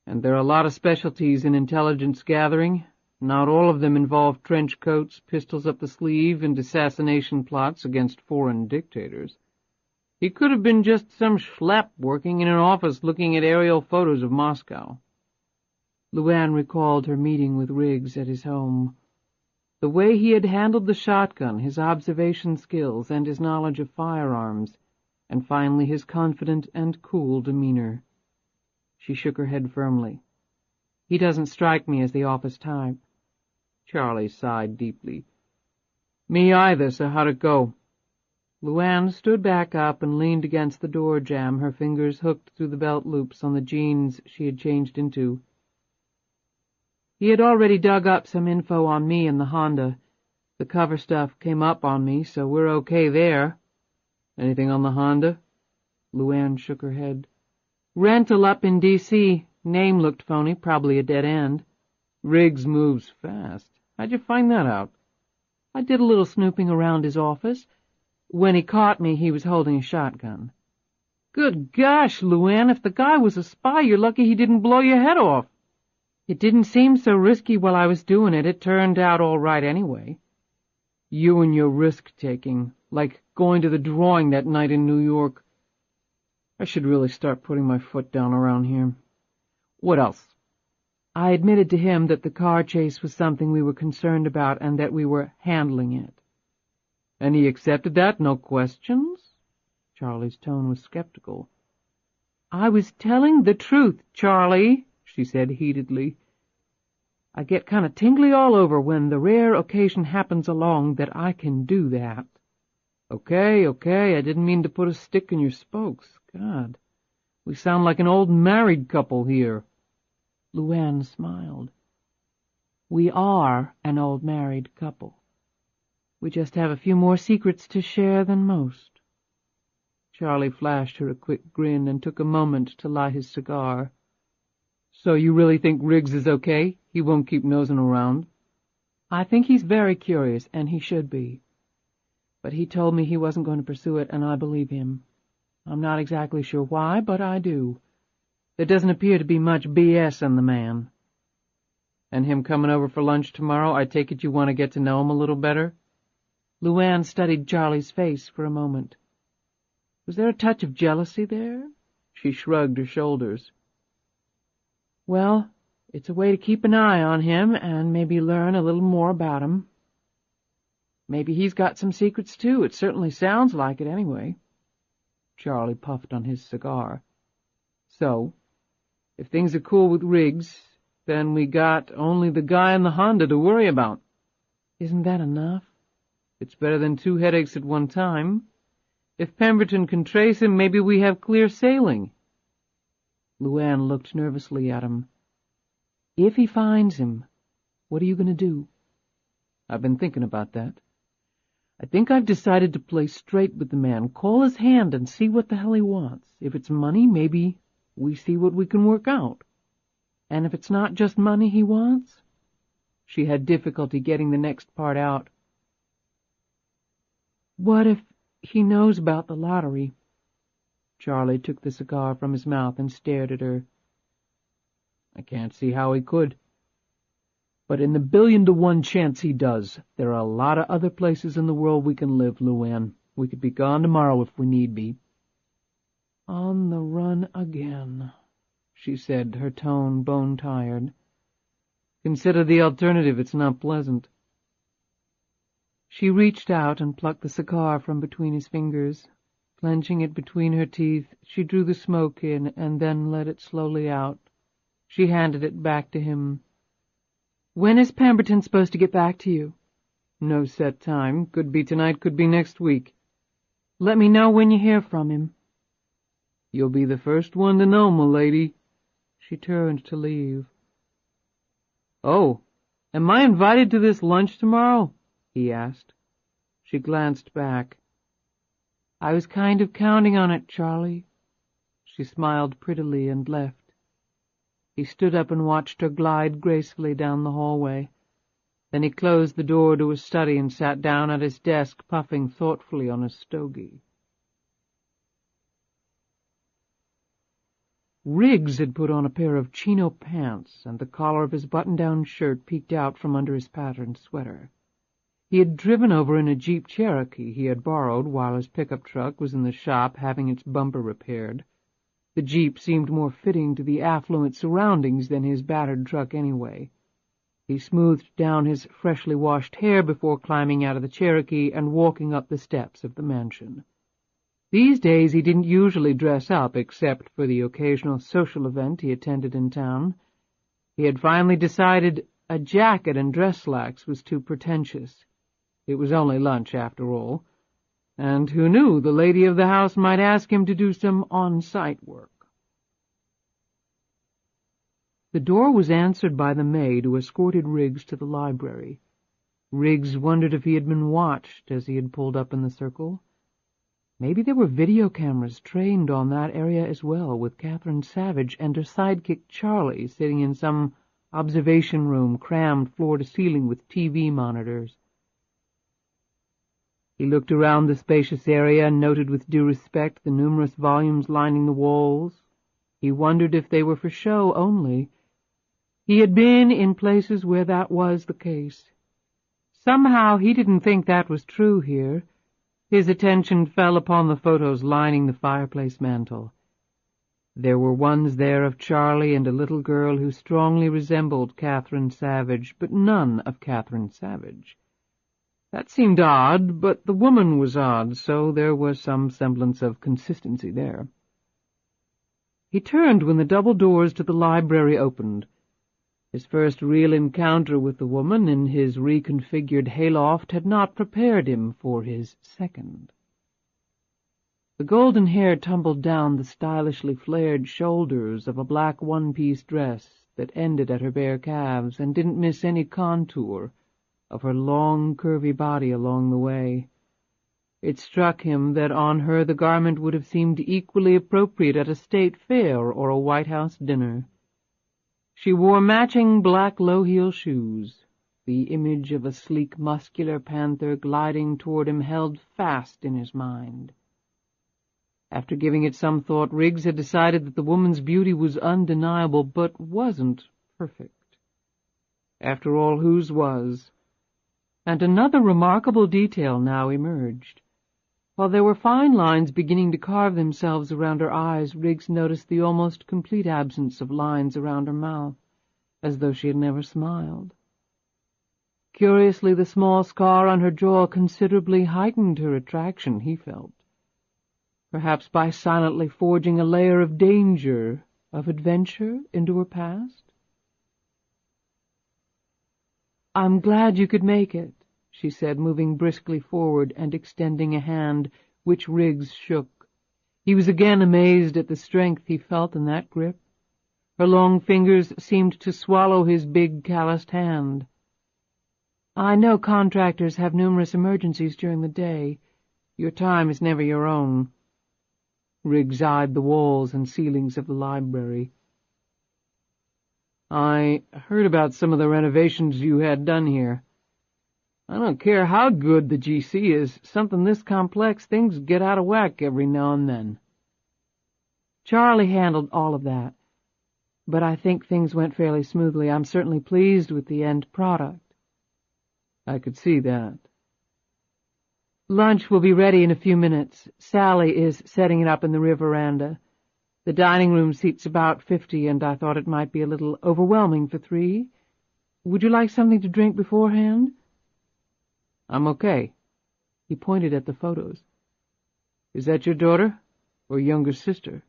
S2: And there are a lot of specialties in intelligence gathering. Not all of them involve trench coats, pistols up the sleeve, and assassination plots against foreign dictators. He could have been just some schlep working in an office looking at aerial photos of Moscow.
S1: LuAnn recalled her meeting with Riggs at his home. The way he had handled the shotgun, his observation skills, and his knowledge of firearms, and finally his confident and cool demeanor. She shook her head firmly. He doesn't strike me as the office type.
S2: Charlie sighed deeply. Me either, so how'd it go?
S1: LuAnn stood back up and leaned against the door jamb, her fingers hooked through the belt loops on the jeans she had changed into. He had already dug up some info on me and the Honda. The cover stuff came up on me, so we're okay there.
S2: Anything on the Honda?
S1: LuAnn shook her head. Rental up in D.C. Name looked phony, probably a dead end.
S2: Riggs moves fast. How'd you find that out?
S1: I did a little snooping around his office. When he caught me, he was holding a shotgun.
S2: Good gosh, LuAnn, if the guy was a spy, you're lucky he didn't blow your head off.
S1: It didn't seem so risky while I was doing it. It turned out all right anyway.
S2: You and your risk-taking, like going to the drawing that night in New York. I should really start putting my foot down around here. What else?
S1: I admitted to him that the car chase was something we were concerned about and that we were handling it.
S2: And he accepted that? No questions?
S1: Charlie's tone was skeptical. I was telling the truth, Charlie, she said heatedly. I get kind of tingly all over when the rare occasion happens along that I can do that.
S2: Okay, I didn't mean to put a stick in your spokes. God, we sound like an old married couple here.
S1: LuAnn smiled. We are an old married couple. We just have a few more secrets to share than most.
S2: Charlie flashed her a quick grin and took a moment to light his cigar. So you really think Riggs is okay? He won't keep nosing around?
S1: I think he's very curious, and he should be. But he told me he wasn't going to pursue it, and I believe him. I'm not exactly sure why, but I do. There doesn't appear to be much BS in the man.
S2: And him coming over for lunch tomorrow, I take it you want to get to know him a little better?
S1: LuAnn studied Charlie's face for a moment. Was there a touch of jealousy there?
S2: She shrugged her shoulders.
S1: Well, it's a way to keep an eye on him and maybe learn a little more about him. Maybe he's got some secrets, too. It certainly sounds like it, anyway.
S2: Charlie puffed on his cigar. So, if things are cool with Riggs, then we got only the guy in the Honda to worry about.
S1: Isn't that enough?
S2: It's better than 2 headaches at one time. If Pemberton can trace him, maybe we have clear sailing.
S1: LuAnn looked nervously at him. If he finds him, what are you going to do?
S2: I've been thinking about that. I think I've decided to play straight with the man, call his hand and see what the hell he wants. If it's money, maybe we see what we can work out.
S1: And if it's not just money he wants? She had difficulty getting the next part out. What if he knows about the lottery? Charlie took the cigar from his mouth and stared at her.
S2: I can't see how he could. But in the 1,000,000,000 to 1 chance he does, there are a lot of other places in the world we can live, LuAnn. We could be gone tomorrow if we need be.
S1: On the run again,
S2: she said, her tone bone-tired. "Consider the alternative. It's not pleasant." She reached out and plucked the cigar from between his fingers. Clenching it between her teeth, she drew the smoke in and then let it slowly out. She handed it back to him. "When is Pemberton supposed to get back to you?" "No set time. Could be tonight, could be next week." "Let me know when you hear from him." "You'll be the first one to know, m'lady." She turned to leave. "Oh, am I invited to this lunch tomorrow?" he asked. She glanced back. "I was kind of counting on it, Charlie." She smiled prettily and left. He stood up and watched her glide gracefully down the hallway. Then he closed the door to his study and sat down at his desk, puffing thoughtfully on his stogie. Riggs had put on a pair of chino pants, and the collar of his button-down shirt peeked out from under his patterned sweater. He had driven over in a Jeep Cherokee he had borrowed while his pickup truck was in the shop having its bumper repaired. The Jeep seemed more fitting to the affluent surroundings than his battered truck anyway. He smoothed down his freshly washed hair before climbing out of the Cherokee and walking up the steps of the mansion. These days he didn't usually dress up except for the occasional social event he attended in town. He had finally decided a jacket and dress slacks was too pretentious. It was only lunch, after all, and who knew, the lady of the house might ask him to do some on-site work. The door was answered by the maid who escorted Riggs to the library. Riggs wondered if he had been watched as he had pulled up in the circle. Maybe there were video cameras trained on that area as well, with Catherine Savage and her sidekick Charlie sitting in some observation room crammed floor to ceiling with TV monitors. He looked around the spacious area and noted with due respect the numerous volumes lining the walls. He wondered if they were for show only. He had been in places where that was the case. Somehow he didn't think that was true here. His attention fell upon the photos lining the fireplace mantel. There were ones there of Charlie and a little girl who strongly resembled Catherine Savage, but none of Catherine Savage. That seemed odd, but the woman was odd, so there was some semblance of consistency there. He turned when the double doors to the library opened. His first real encounter with the woman in his reconfigured hayloft had not prepared him for his second. The golden hair tumbled down the stylishly flared shoulders of a black one-piece dress that ended at her bare calves and didn't miss any contour of her long, curvy body along the way. It struck him that on her the garment would have seemed equally appropriate at a state fair or a White House dinner. She wore matching black low-heel shoes. The image of a sleek, muscular panther gliding toward him held fast in his mind. After giving it some thought, Riggs had decided that the woman's beauty was undeniable, but wasn't perfect. After all, whose was? And another remarkable detail now emerged. While there were fine lines beginning to carve themselves around her eyes, Riggs noticed the almost complete absence of lines around her mouth, as though she had never smiled. Curiously, the small scar on her jaw considerably heightened her attraction, he felt. Perhaps by silently forging a layer of danger, of adventure, into her past? "I'm glad you could make it," she said, moving briskly forward and extending a hand, which Riggs shook. He was again amazed at the strength he felt in that grip. Her long fingers seemed to swallow his big, calloused hand. "I know contractors have numerous emergencies during the day. Your time is never your own." Riggs eyed the walls and ceilings of the library. "I heard about some of the renovations you had done here. I don't care how good the GC is, something this complex, things get out of whack every now and then." "Charlie handled all of that, but I think things went fairly smoothly. I'm certainly pleased with the end product." "I could see that." "Lunch will be ready in a few minutes. Sally is setting it up in the rear veranda. The dining room seats about 50, and I thought it might be a little overwhelming for 3. Would you like something to drink beforehand? I'm okay. He pointed at the photos. Is that your daughter or younger sister?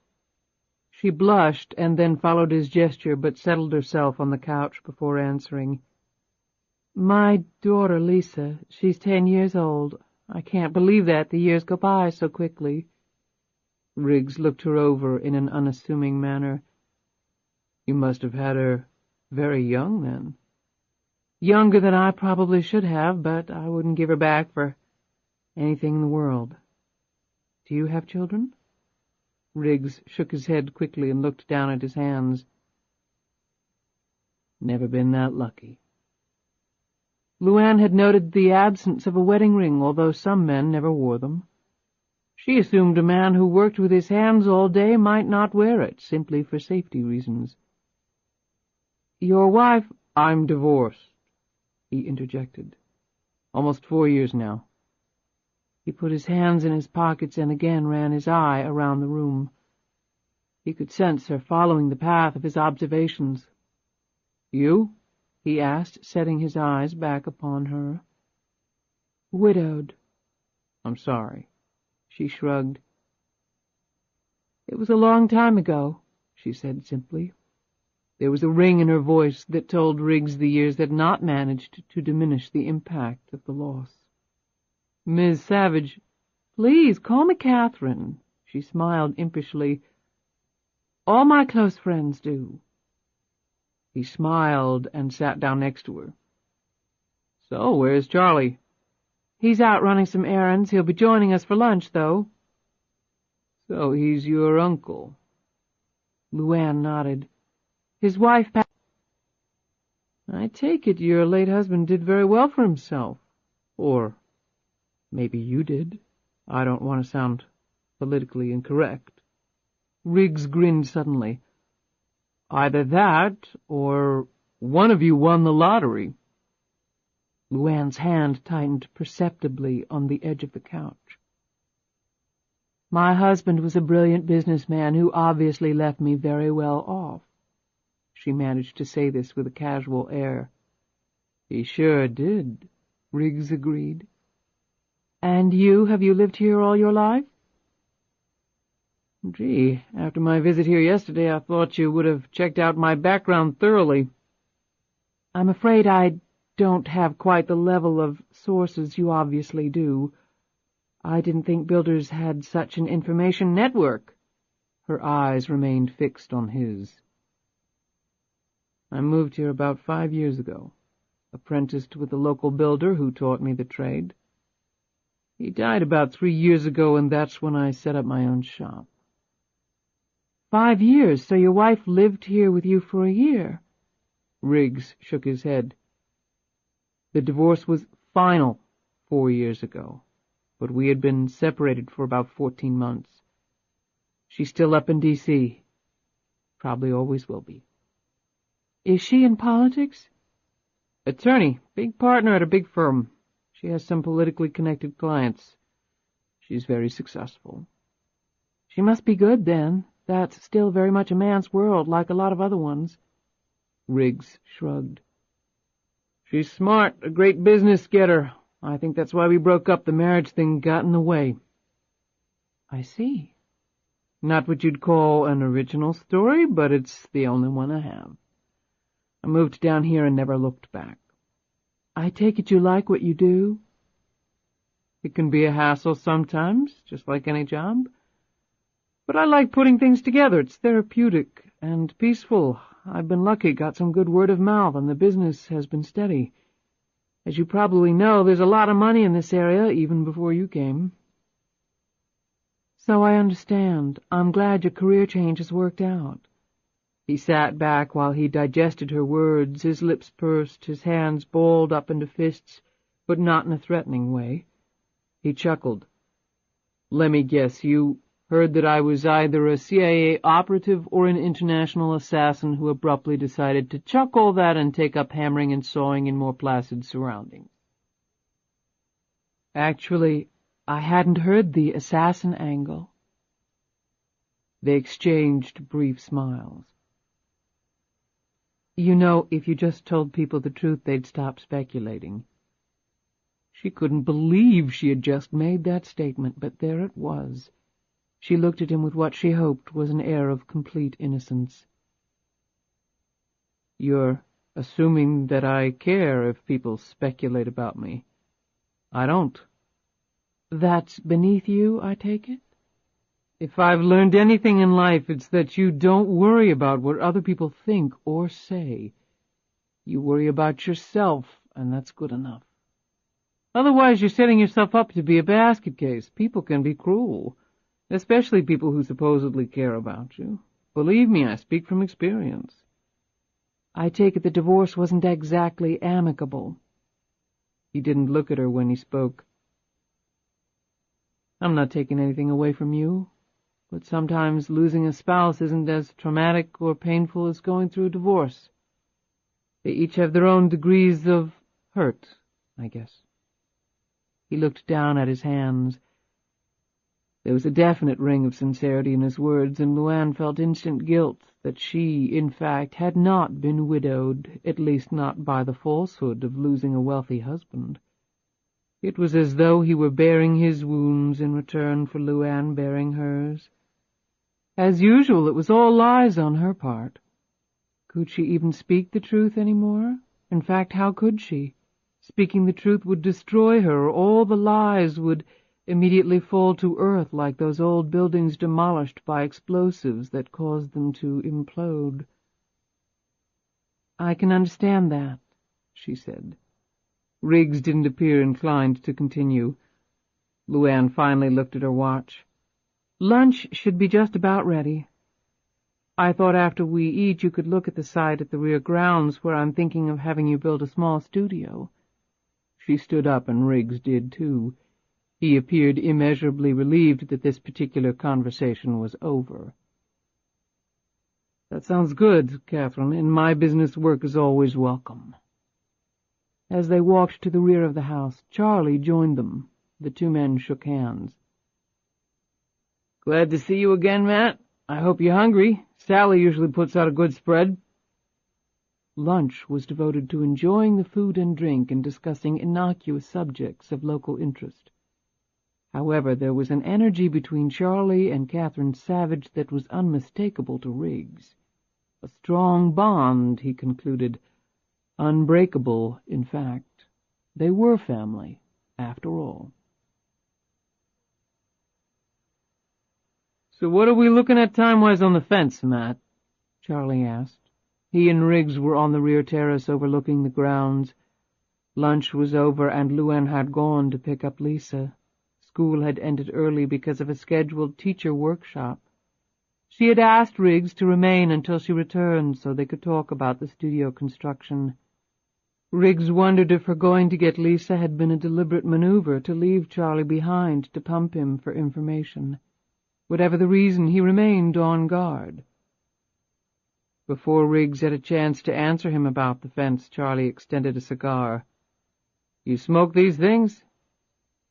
S2: She blushed and then followed his gesture, but settled herself on the couch before answering. My daughter, Lisa. She's 10 years old. I can't believe that. The years go by so quickly. Riggs looked her over in an unassuming manner. You must have had her very young, then. Younger than I probably should have, but I wouldn't give her back for anything in the world. Do you have children? Riggs shook his head quickly and looked down at his hands. Never been that lucky. LuAnn had noted the absence of a wedding ring, although some men never wore them. She assumed a man who worked with his hands all day might not wear it, simply for safety reasons. Your wife— I'm divorced, he interjected. Almost 4 years now. He put his hands in his pockets and again ran his eye around the room. He could sense her following the path of his observations. You? He asked, setting his eyes back upon her. Widowed. I'm sorry. She shrugged. It was a long time ago, she said simply. There was a ring in her voice that told Riggs the years had not managed to diminish the impact of the loss. Ms. Savage, please call me Catherine, she smiled impishly. All my close friends do. He smiled and sat down next to her. So, where's Charlie? He's out running some errands. He'll be joining us for lunch, though. So he's your uncle. LuAnn nodded. His wife— I take it your late husband did very well for himself. Or maybe you did. I don't want to sound politically incorrect. Riggs grinned suddenly. Either that, or one of you won the lottery. LuAnn's hand tightened perceptibly on the edge of the couch. My husband was a brilliant businessman who obviously left me very well off. She managed to say this with a casual air. He sure did, Riggs agreed. And you, have you lived here all your life? Gee, after my visit here yesterday, I thought you would have checked out my background thoroughly. I'm afraid I don't have quite the level of sources you obviously do. I didn't think builders had such an information network. Her eyes remained fixed on his. I moved here about 5 years ago, apprenticed with a local builder who taught me the trade. He died about 3 years ago, and that's when I set up my own shop. 5 years, so your wife lived here with you for a year? Riggs shook his head. The divorce was final 4 years ago, but we had been separated for about 14 months. She's still up in D.C. Probably always will be. Is she in politics? Attorney, big partner at a big firm. She has some politically connected clients. She's very successful. She must be good, then. That's still very much a man's world, like a lot of other ones. Riggs shrugged. She's smart, a great business getter. I think that's why we broke up. The marriage thing got in the way. I see. Not what you'd call an original story, but it's the only one I have. I moved down here and never looked back. I take it you like what you do? It can be a hassle sometimes, just like any job. But I like putting things together. It's therapeutic and peaceful. I've been lucky, got some good word of mouth, and the business has been steady. As you probably know, there's a lot of money in this area, even before you came. So I understand. I'm glad your career change has worked out. He sat back while he digested her words, his lips pursed, his hands balled up into fists, but not in a threatening way. He chuckled. Let me guess, you heard that I was either a CIA operative or an international assassin who abruptly decided to chuck all that and take up hammering and sawing in more placid surroundings. Actually, I hadn't heard the assassin angle. They exchanged brief smiles. You know, if you just told people the truth, they'd stop speculating. She couldn't believe she had just made that statement, but there it was. She looked at him with what she hoped was an air of complete innocence. You're assuming that I care if people speculate about me. I don't. That's beneath you, I take it? If I've learned anything in life, it's that you don't worry about what other people think or say. You worry about yourself, and that's good enough. Otherwise, you're setting yourself up to be a basket case. People can be cruel, especially people who supposedly care about you. Believe me, I speak from experience. I take it the divorce wasn't exactly amicable. He didn't look at her when he spoke. I'm not taking anything away from you, but sometimes losing a spouse isn't as traumatic or painful as going through a divorce. They each have their own degrees of hurt, I guess. He looked down at his hands. There was a definite ring of sincerity in his words, and LuAnn felt instant guilt that she, in fact, had not been widowed, at least not by the falsehood of losing a wealthy husband. It was as though he were bearing his wounds in return for LuAnn bearing hers. As usual, it was all lies on her part. Could she even speak the truth any more? In fact, how could she? Speaking the truth would destroy her. All the lies would immediately fall to earth like those old buildings demolished by explosives that caused them to implode. I can understand that, she said. Riggs didn't appear inclined to continue. LuAnn finally looked at her watch. Lunch should be just about ready. I thought after we eat you could look at the site at the rear grounds where I'm thinking of having you build a small studio. She stood up, and Riggs did too. He appeared immeasurably relieved that this particular conversation was over. That sounds good, Catherine. In my business, work is always welcome. As they walked to the rear of the house, Charlie joined them. The two men shook hands. Glad to see you again, Matt. I hope you're hungry. Sally usually puts out a good spread. Lunch was devoted to enjoying the food and drink and discussing innocuous subjects of local interest. However, there was an energy between Charlie and Catherine Savage that was unmistakable to Riggs. A strong bond, he concluded. Unbreakable, in fact. They were family, after all. So what are we looking at time-wise on the fence, Matt? Charlie asked. He and Riggs were on the rear terrace overlooking the grounds. Lunch was over, and LuAnn had gone to pick up Lisa. School had ended early because of a scheduled teacher workshop. She had asked Riggs to remain until she returned so they could talk about the studio construction. Riggs wondered if her going to get Lisa had been a deliberate maneuver to leave Charlie behind to pump him for information. Whatever the reason, he remained on guard. Before Riggs had a chance to answer him about the fence, Charlie extended a cigar. You smoke these things?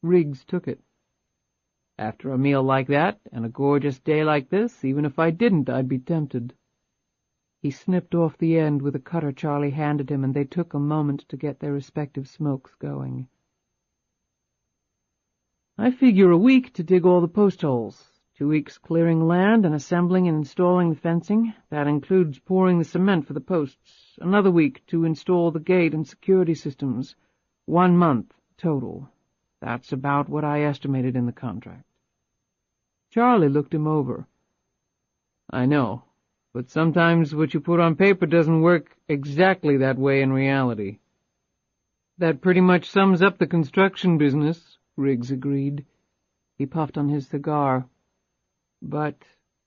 S2: Riggs took it. After a meal like that, and a gorgeous day like this, even if I didn't, I'd be tempted. He snipped off the end with a cutter Charlie handed him, and they took a moment to get their respective smokes going. I figure a week to dig all the post holes. 2 weeks clearing land and assembling and installing the fencing. That includes pouring the cement for the posts. Another week to install the gate and security systems. 1 month total. That's about what I estimated in the contract. Charlie looked him over. I know, but sometimes what you put on paper doesn't work exactly that way in reality. That pretty much sums up the construction business, Riggs agreed. He puffed on his cigar. But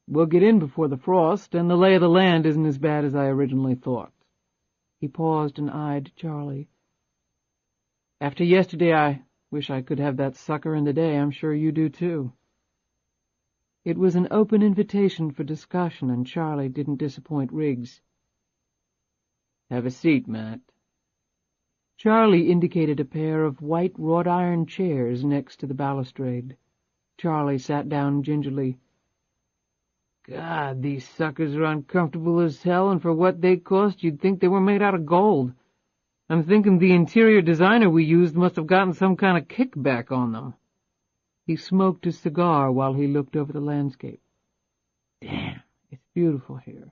S2: we'll get in before the frost, and the lay of the land isn't as bad as I originally thought. He paused and eyed Charlie. After yesterday, I wish I could have that sucker in today. I'm sure you do, too. It was an open invitation for discussion, and Charlie didn't disappoint Riggs. Have a seat, Matt. Charlie indicated a pair of white wrought-iron chairs next to the balustrade. Charlie sat down gingerly. God, these suckers are uncomfortable as hell, and for what they cost, you'd think they were made out of gold. I'm thinking the interior designer we used must have gotten some kind of kickback on them. He smoked his cigar while he looked over the landscape. Damn, it's beautiful here.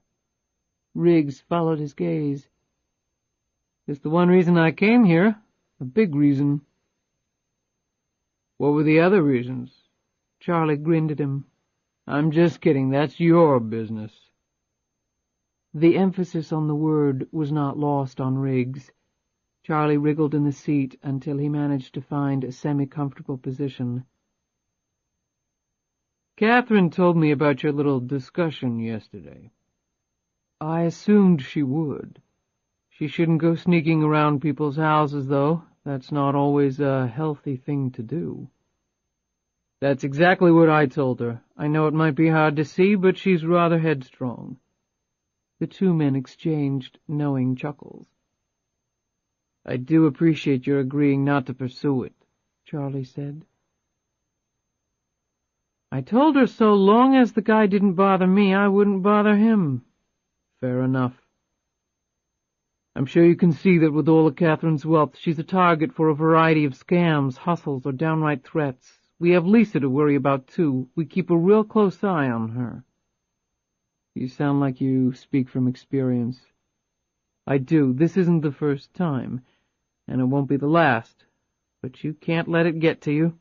S2: Riggs followed his gaze. It's the one reason I came here. A big reason. What were the other reasons? Charlie grinned at him. I'm just kidding. That's your business. The emphasis on the word was not lost on Riggs. Charlie wriggled in the seat until he managed to find a semi-comfortable position. Catherine told me about your little discussion yesterday. I assumed she would. She shouldn't go sneaking around people's houses, though. That's not always a healthy thing to do. That's exactly what I told her. I know it might be hard to see, but she's rather headstrong. The two men exchanged knowing chuckles. I do appreciate your agreeing not to pursue it, Charlie said. I told her so long as the guy didn't bother me, I wouldn't bother him. Fair enough. I'm sure you can see that with all of Catherine's wealth, she's a target for a variety of scams, hustles, or downright threats. We have Lisa to worry about, too. We keep a real close eye on her. You sound like you speak from experience. I do. This isn't the first time, and it won't be the last. But you can't let it get to you.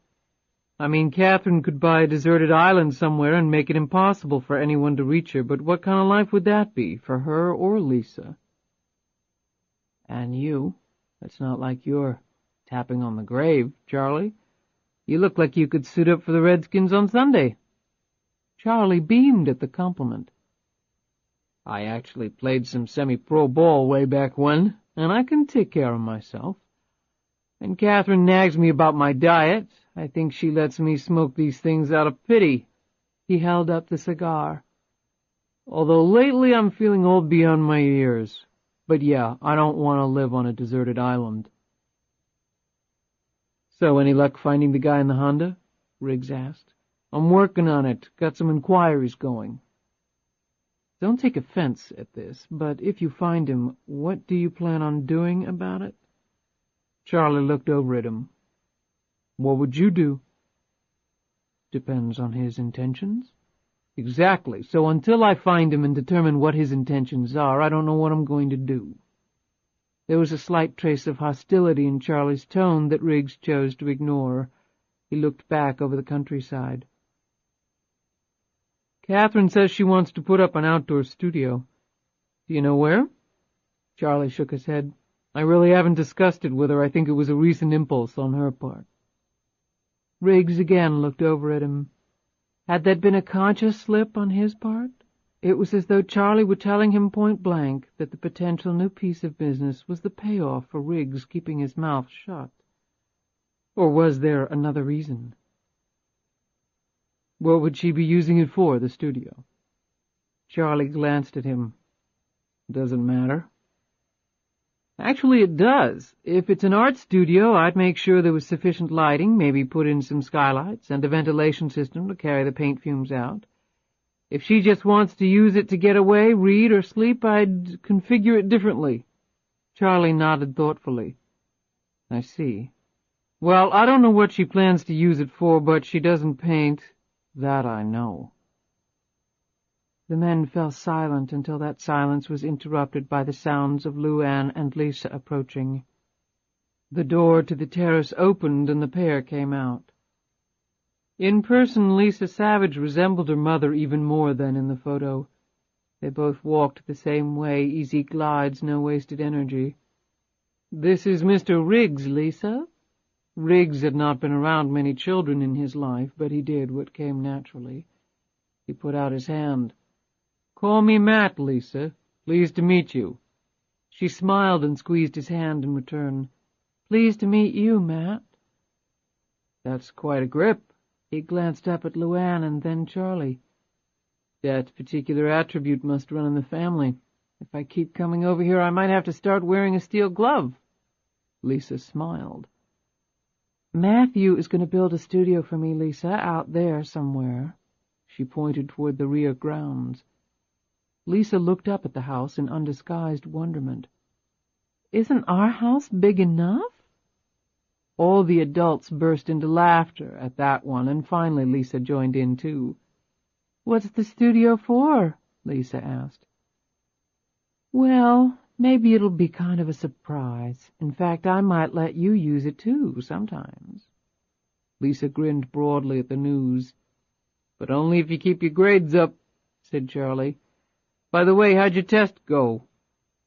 S2: I mean, Catherine could buy a deserted island somewhere and make it impossible for anyone to reach her, but what kind of life would that be, for her or Lisa? And you, it's not like you're tapping on the grave, Charlie. You look like you could suit up for the Redskins on Sunday. Charlie beamed at the compliment. I actually played some semi-pro ball way back when, and I can take care of myself. And Catherine nags me about my diet. I think she lets me smoke these things out of pity. He held up the cigar. Although lately I'm feeling old beyond my years. But yeah, I don't want to live on a deserted island. So, any luck finding the guy in the Honda? Riggs asked. I'm working on it. Got some inquiries going. Don't take offense at this, but if you find him, what do you plan on doing about it? Charlie looked over at him. What would you do? Depends on his intentions. Exactly. So until I find him and determine what his intentions are, I don't know what I'm going to do. There was a slight trace of hostility in Charlie's tone that Riggs chose to ignore. He looked back over the countryside. Catherine says she wants to put up an outdoor studio. Do you know where? Charlie shook his head. I really haven't discussed it with her. I think it was a recent impulse on her part. Riggs again looked over at him. Had that been a conscious slip on his part? It was as though Charlie were telling him point-blank that the potential new piece of business was the payoff for Riggs keeping his mouth shut. Or was there another reason? What would she be using it for, the studio? Charlie glanced at him. Doesn't matter. Actually, it does. If it's an art studio, I'd make sure there was sufficient lighting, maybe put in some skylights, and a ventilation system to carry the paint fumes out. If she just wants to use it to get away, read, or sleep, I'd configure it differently. Charlie nodded thoughtfully. I see. Well, I don't know what she plans to use it for, but she doesn't paint. That I know. The men fell silent until that silence was interrupted by the sounds of LuAnn and Lisa approaching. The door to the terrace opened and the pair came out. In person, Lisa Savage resembled her mother even more than in the photo. They both walked the same way, easy glides, no wasted energy. This is Mr. Riggs, Lisa. Riggs had not been around many children in his life, but he did what came naturally. He put out his hand. Call me Matt, Lisa. Pleased to meet you. She smiled and squeezed his hand in return. Pleased to meet you, Matt. That's quite a grip. He glanced up at LuAnn and then Charlie. That particular attribute must run in the family. If I keep coming over here, I might have to start wearing a steel glove. Lisa smiled. Matthew is going to build a studio for me, Lisa, out there somewhere. She pointed toward the rear grounds. Lisa looked up at the house in undisguised wonderment. "Isn't our house big enough?" All the adults burst into laughter at that one, and finally Lisa joined in too. "What's the studio for?" Lisa asked. "Well, maybe it'll be kind of a surprise. In fact, I might let you use it too, sometimes." Lisa grinned broadly at the news. "But only if you keep your grades up," said Charlie. "By the way, how'd your test go?"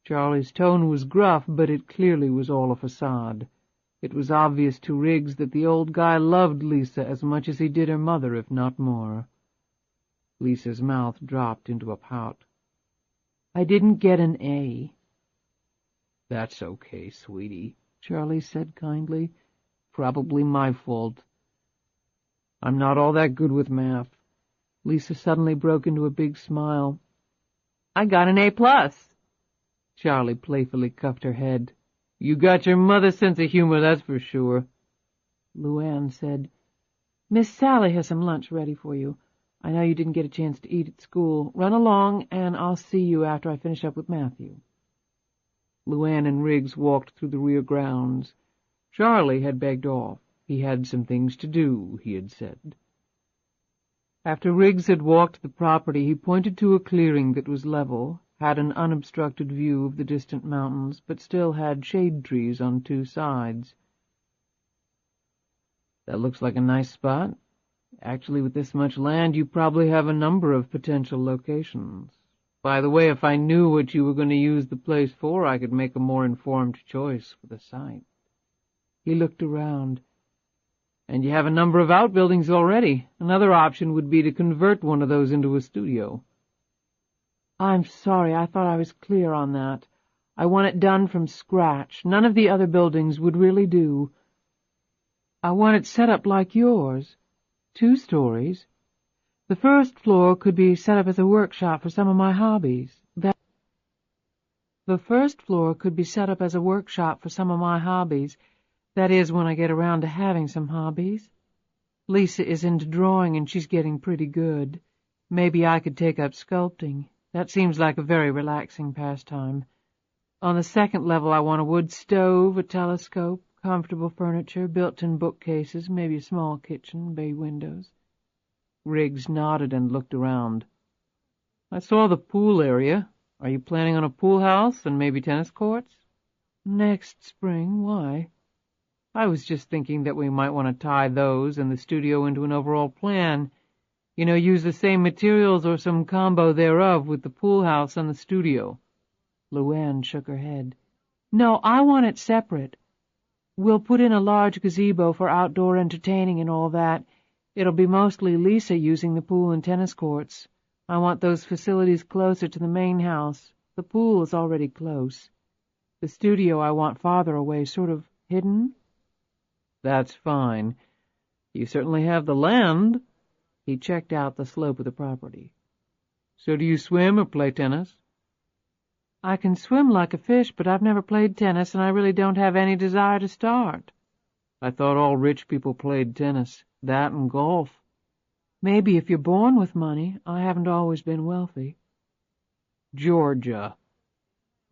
S2: Charlie's tone was gruff, but it clearly was all a facade. It was obvious to Riggs that the old guy loved Lisa as much as he did her mother, if not more. Lisa's mouth dropped into a pout. "I didn't get an A." "That's okay, sweetie," Charlie said kindly. "Probably my fault. I'm not all that good with math." Lisa suddenly broke into a big smile. "I got an A+. Charlie playfully cuffed her head. "You got your mother's sense of humor, that's for sure." LuAnn said, "Miss Sally has some lunch ready for you. I know you didn't get a chance to eat at school. Run along, and I'll see you after I finish up with Matthew." LuAnn and Riggs walked through the rear grounds. Charlie had begged off. He had some things to do, he had said. After Riggs had walked the property, he pointed to a clearing that was level, had an unobstructed view of the distant mountains, but still had shade trees on two sides. "That looks like a nice spot. Actually, with this much land, you probably have a number of potential locations. By the way, if I knew what you were going to use the place for, I could make a more informed choice for the site." He looked around. "And you have a number of outbuildings already. Another option would be to convert one of those into a studio." "I'm sorry, I thought I was clear on that. I want it done from scratch. None of the other buildings would really do. I want it set up like yours. 2 stories. The first floor could be set up as a workshop for some of my hobbies. That is, when I get around to having some hobbies. Lisa is into drawing, and she's getting pretty good. Maybe I could take up sculpting. That seems like a very relaxing pastime. On the second level, I want a wood stove, a telescope, comfortable furniture, built-in bookcases, maybe a small kitchen, bay windows." Riggs nodded and looked around. "I saw the pool area. Are you planning on a pool house and maybe tennis courts?" "Next spring. Why?" "I was just thinking that we might want to tie those and the studio into an overall plan. You know, use the same materials or some combo thereof with the pool house and the studio." LuAnn shook her head. "No, I want it separate. We'll put in a large gazebo for outdoor entertaining and all that. It'll be mostly Lisa using the pool and tennis courts. I want those facilities closer to the main house. The pool is already close. The studio I want farther away, sort of hidden." "That's fine. You certainly have the land." He checked out the slope of the property. "So do you swim or play tennis?" "I can swim like a fish, but I've never played tennis, and I really don't have any desire to start." "I thought all rich people played tennis. That and golf." "Maybe if you're born with money. I haven't always been wealthy." "Georgia."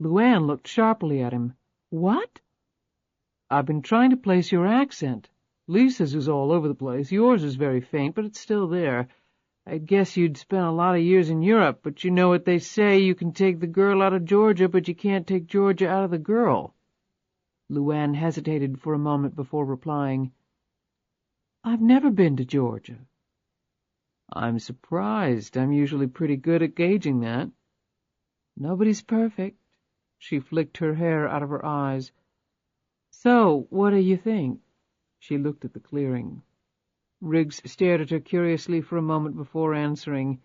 S2: LuAnn looked sharply at him. "What?" "I've been trying to place your accent. Lisa's is all over the place. Yours is very faint, but it's still there. I guess you'd spent a lot of years in Europe, but you know what they say, you can take the girl out of Georgia, but you can't take Georgia out of the girl." LuAnn hesitated for a moment before replying, "I've never been to Georgia." "I'm surprised. I'm usually pretty good at gauging that." "Nobody's perfect." She flicked her hair out of her eyes. "So, what do you think?" She looked at the clearing. Riggs stared at her curiously for a moment before answering.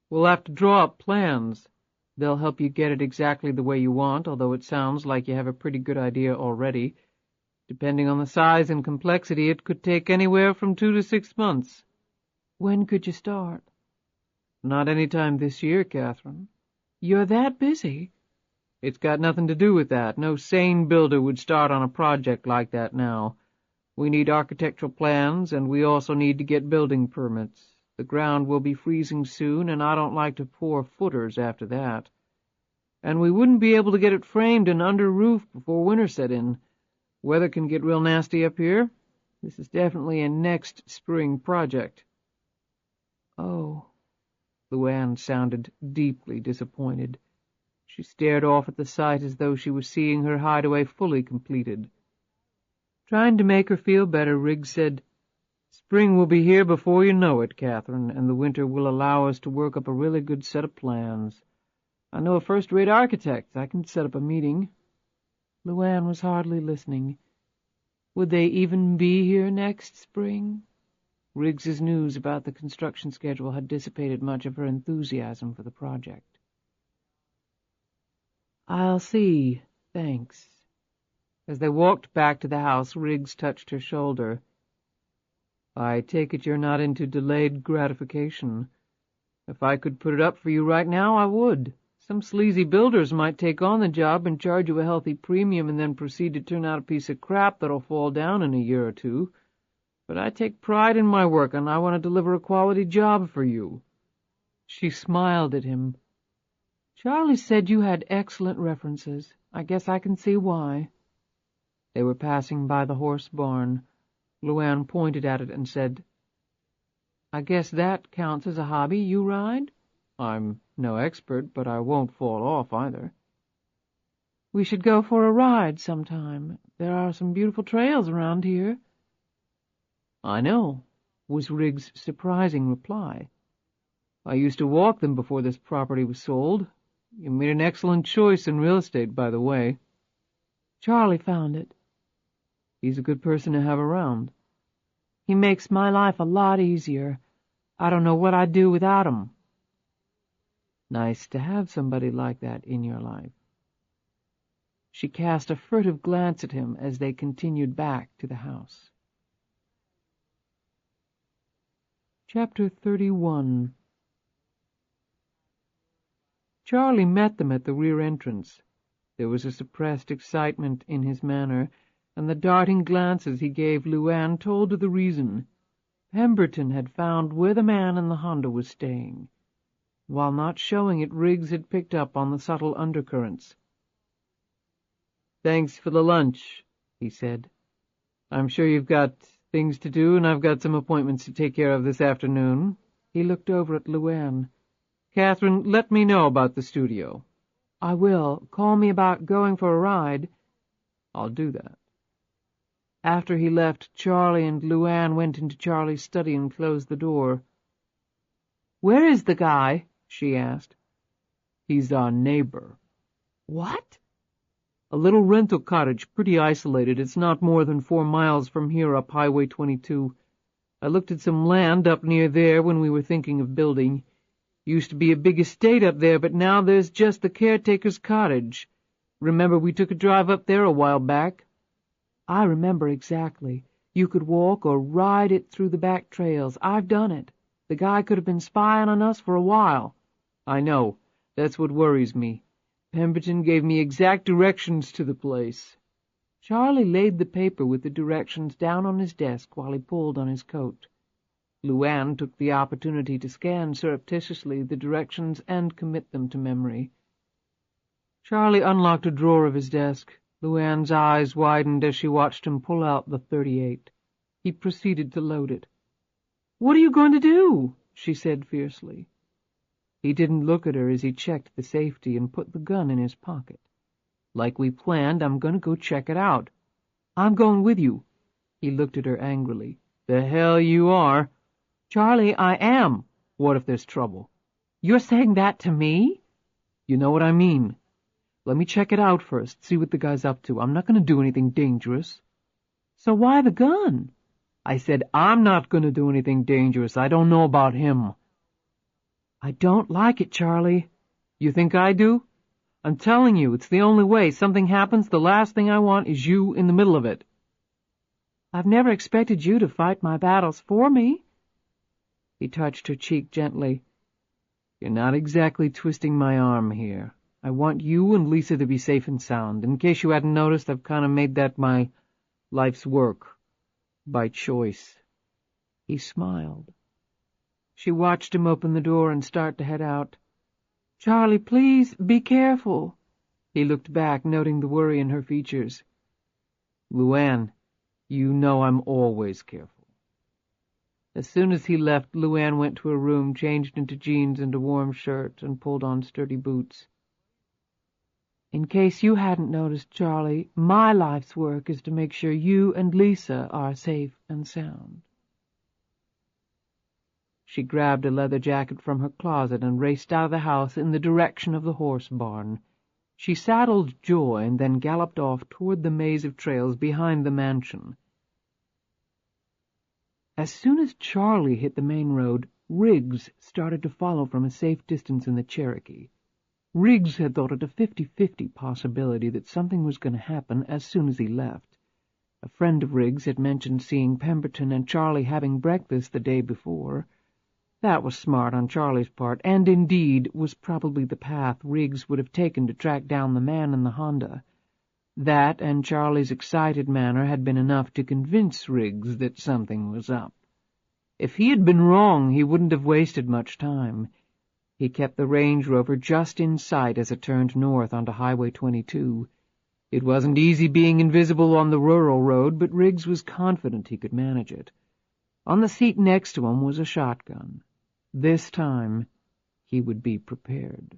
S2: "We'll have to draw up plans. They'll help you get it exactly the way you want, although it sounds like you have a pretty good idea already. Depending on the size and complexity, it could take anywhere from 2 to 6 months." "When could you start?" "Not any time this year, Catherine." "You're that busy?" "It's got nothing to do with that. No sane builder would start on a project like that now. We need architectural plans, and we also need to get building permits. The ground will be freezing soon, and I don't like to pour footers after that. And we wouldn't be able to get it framed and under roof before winter set in. Weather can get real nasty up here. This is definitely a next spring project." "Oh." LuAnn sounded deeply disappointed. She stared off at the site as though she was seeing her hideaway fully completed. Trying to make her feel better, Riggs said, "Spring will be here before you know it, Catherine, and the winter will allow us to work up a really good set of plans. I know a first-rate architect. I can set up a meeting." LuAnn was hardly listening. Would they even be here next spring? Riggs's news about the construction schedule had dissipated much of her enthusiasm for the project. "I'll see, thanks." As they walked back to the house, Riggs touched her shoulder. "I take it you're not into delayed gratification. If I could put it up for you right now, I would. Some sleazy builders might take on the job and charge you a healthy premium and then proceed to turn out a piece of crap that'll fall down in a year or two. But I take pride in my work, and I want to deliver a quality job for you." She smiled at him. "Charlie said you had excellent references. I guess I can see why." They were passing by the horse barn. LuAnn pointed at it and said, "I guess that counts as a hobby. You ride?" "I'm no expert, but I won't fall off either." "We should go for a ride sometime. There are some beautiful trails around here." "I know," was Riggs' surprising reply. "I used to walk them before this property was sold. You made an excellent choice in real estate, by the way." "Charlie found it." "He's a good person to have around." "He makes my life a lot easier. I don't know what I'd do without him." "Nice to have somebody like that in your life." She cast a furtive glance at him as they continued back to the house. Chapter 31. Charlie met them at the rear entrance. There was a suppressed excitement in his manner, and the darting glances he gave LuAnn told her the reason. Pemberton had found where the man in the Honda was staying. While not showing it, Riggs had picked up on the subtle undercurrents. "Thanks for the lunch," he said. "I'm sure you've got things to do, and I've got some appointments to take care of this afternoon." He looked over at LuAnn. "Catherine, let me know about the studio." "I will. Call me about going for a ride." "I'll do that." After he left, Charlie and LuAnn went into Charlie's study and closed the door. "Where is the guy?" she asked. "He's our neighbor." "What?" "A little rental cottage, pretty isolated. It's not more than 4 miles from here up Highway 22. I looked at some land up near there when we were thinking of building. Used to be a big estate up there, but now there's just the caretaker's cottage. Remember we took a drive up there a while back?" "I remember exactly. You could walk or ride it through the back trails. I've done it. The guy could have been spying on us for a while." "I know. That's what worries me. Pemberton gave me exact directions to the place." Charlie laid the paper with the directions down on his desk while he pulled on his coat. LuAnn took the opportunity to scan surreptitiously the directions and commit them to memory. Charlie unlocked a drawer of his desk. LuAnn's eyes widened as she watched him pull out the .38. He proceeded to load it. "What are you going to do?" she said fiercely. He didn't look at her as he checked the safety and put the gun in his pocket. "Like we planned, I'm going to go check it out." "I'm going with you." He looked at her angrily. "The hell you are." "Charlie, I am." "What if there's trouble?"
S1: "You're saying that to me?"
S2: "You know what I mean. Let me check it out first, see what the guy's up to. I'm not going to do anything dangerous."
S1: "So why the gun?"
S2: "I said I'm not going to do anything dangerous. I don't know about him."
S1: "I don't like it, Charlie."
S2: "You think I do? I'm telling you, it's the only way. Something happens, the last thing I want is you in the middle of it."
S1: "I've never expected you to fight my battles for me."
S2: He touched her cheek gently. "You're not exactly twisting my arm here. I want you and Lisa to be safe and sound. In case you hadn't noticed, I've kind of made that my life's work. By choice."
S1: He smiled.
S2: She watched him open the door and start to head out. "Charlie, please, be careful." He looked back, noting the worry in her features.
S1: "LuAnn, you know I'm always careful."
S2: As soon as he left, LuAnn went to her room, changed into jeans and a warm shirt, and pulled on sturdy boots. "In case you hadn't noticed, Charlie, my life's work is to make sure you and Lisa are safe and sound." She grabbed a leather jacket from her closet and raced out of the house in the direction of the horse barn. She saddled Joy and then galloped off toward the maze of trails behind the mansion. As soon as Charlie hit the main road, Riggs started to follow from a safe distance in the Cherokee. Riggs had thought it a 50-50 possibility that something was going to happen as soon as he left. A friend of Riggs had mentioned seeing Pemberton and Charlie having breakfast the day before. That was smart on Charlie's part, and indeed was probably the path Riggs would have taken to track down the man in the Honda. That and Charlie's excited manner had been enough to convince Riggs that something was up. If he had been wrong, he wouldn't have wasted much time. He kept the Range Rover just in sight as it turned north onto Highway 22. It wasn't easy being invisible on the rural road, but Riggs was confident he could manage it. On the seat next to him was a shotgun. This time, he would be prepared.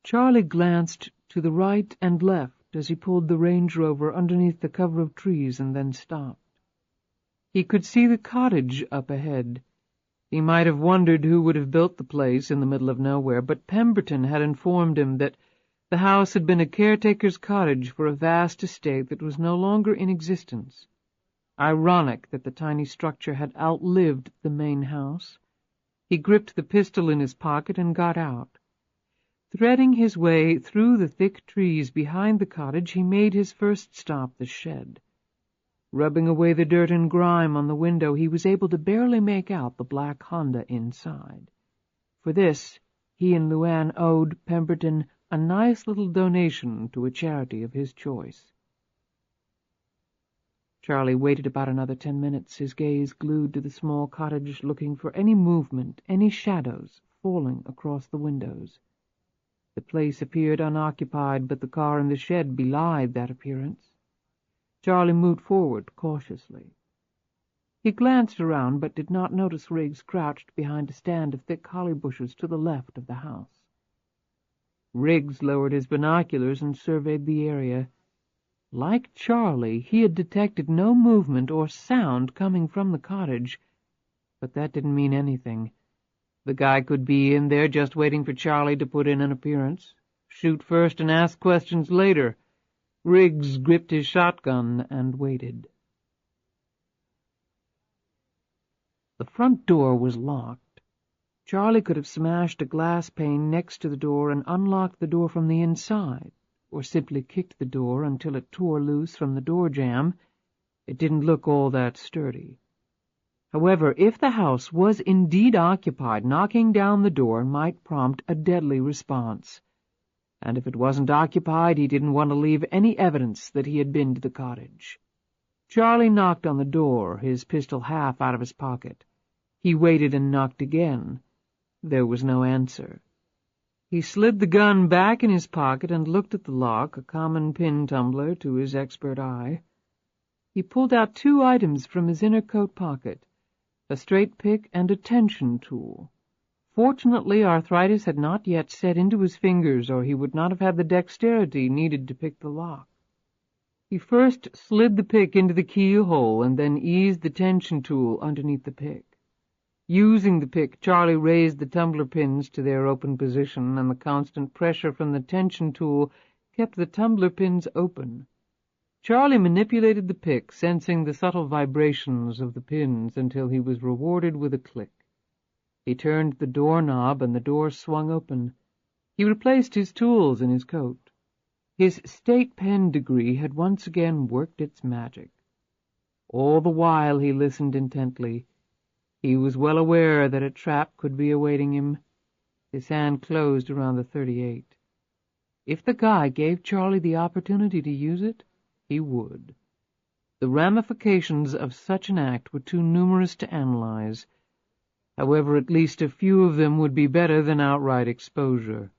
S2: Charlie glanced to the right and left as he pulled the Range Rover underneath the cover of trees and then stopped. He could see the cottage up ahead. He might have wondered who would have built the place in the middle of nowhere, but Pemberton had informed him that the house had been a caretaker's cottage for a vast estate that was no longer in existence. Ironic that the tiny structure had outlived the main house. He gripped the pistol in his pocket and got out. Threading his way through the thick trees behind the cottage, he made his first stop the shed. Rubbing away the dirt and grime on the window, he was able to barely make out the black Honda inside. For this, he and LuAnn owed Pemberton a nice little donation to a charity of his choice. Charlie waited about another 10 minutes, his gaze glued to the small cottage, looking for any movement, any shadows falling across the windows. The place appeared unoccupied, but the car in the shed belied that appearance. Charlie moved forward cautiously. He glanced around, but did not notice Riggs crouched behind a stand of thick holly bushes to the left of the house. Riggs lowered his binoculars and surveyed the area. Like Charlie, he had detected no movement or sound coming from the cottage, but that didn't mean anything. The guy could be in there just waiting for Charlie to put in an appearance. Shoot first and ask questions later. Riggs gripped his shotgun and waited. The front door was locked. Charlie could have smashed a glass pane next to the door and unlocked the door from the inside, or simply kicked the door until it tore loose from the door jamb. It didn't look all that sturdy. However, if the house was indeed occupied, knocking down the door might prompt a deadly response. And if it wasn't occupied, he didn't want to leave any evidence that he had been to the cottage. Charlie knocked on the door, his pistol half out of his pocket. He waited and knocked again. There was no answer. He slid the gun back in his pocket and looked at the lock, a common pin tumbler to his expert eye. He pulled out 2 items from his inner coat pocket, a straight pick and a tension tool. Fortunately, arthritis had not yet set into his fingers, or he would not have had the dexterity needed to pick the lock. He first slid the pick into the keyhole and then eased the tension tool underneath the pick. Using the pick, Charlie raised the tumbler pins to their open position, and the constant pressure from the tension tool kept the tumbler pins open. Charlie manipulated the pick, sensing the subtle vibrations of the pins until he was rewarded with a click. He turned the doorknob and the door swung open. He replaced his tools in his coat. His state pen degree had once again worked its magic. All the while he listened intently. He was well aware that a trap could be awaiting him. His hand closed around the .38. If the guy gave Charlie the opportunity to use it, he would. The ramifications of such an act were too numerous to analyze. However, at least a few of them would be better than outright exposure.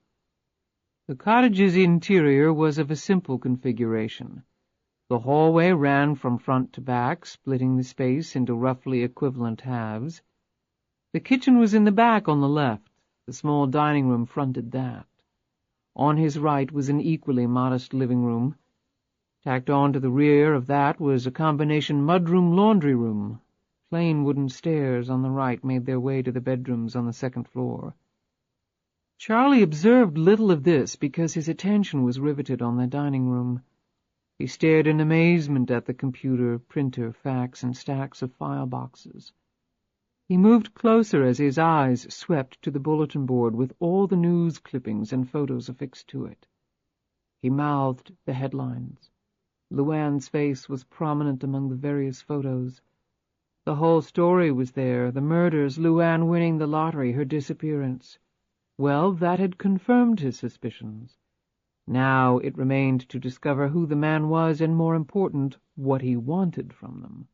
S2: The cottage's interior was of a simple configuration. The hallway ran from front to back, splitting the space into roughly equivalent halves. The kitchen was in the back on the left. The small dining room fronted that. On his right was an equally modest living room. Tacked on to the rear of that was a combination mudroom laundry room. Plain wooden stairs on the right made their way to the bedrooms on the second floor. Charlie observed little of this because his attention was riveted on the dining room. He stared in amazement at the computer, printer, fax, and stacks of file boxes. He moved closer as his eyes swept to the bulletin board with all the news clippings and photos affixed to it. He mouthed the headlines. LuAnn's face was prominent among the various photos. The whole story was there, the murders, LuAnn winning the lottery, her disappearance. Well, that had confirmed his suspicions. Now it remained to discover who the man was and, more important, what he wanted from them.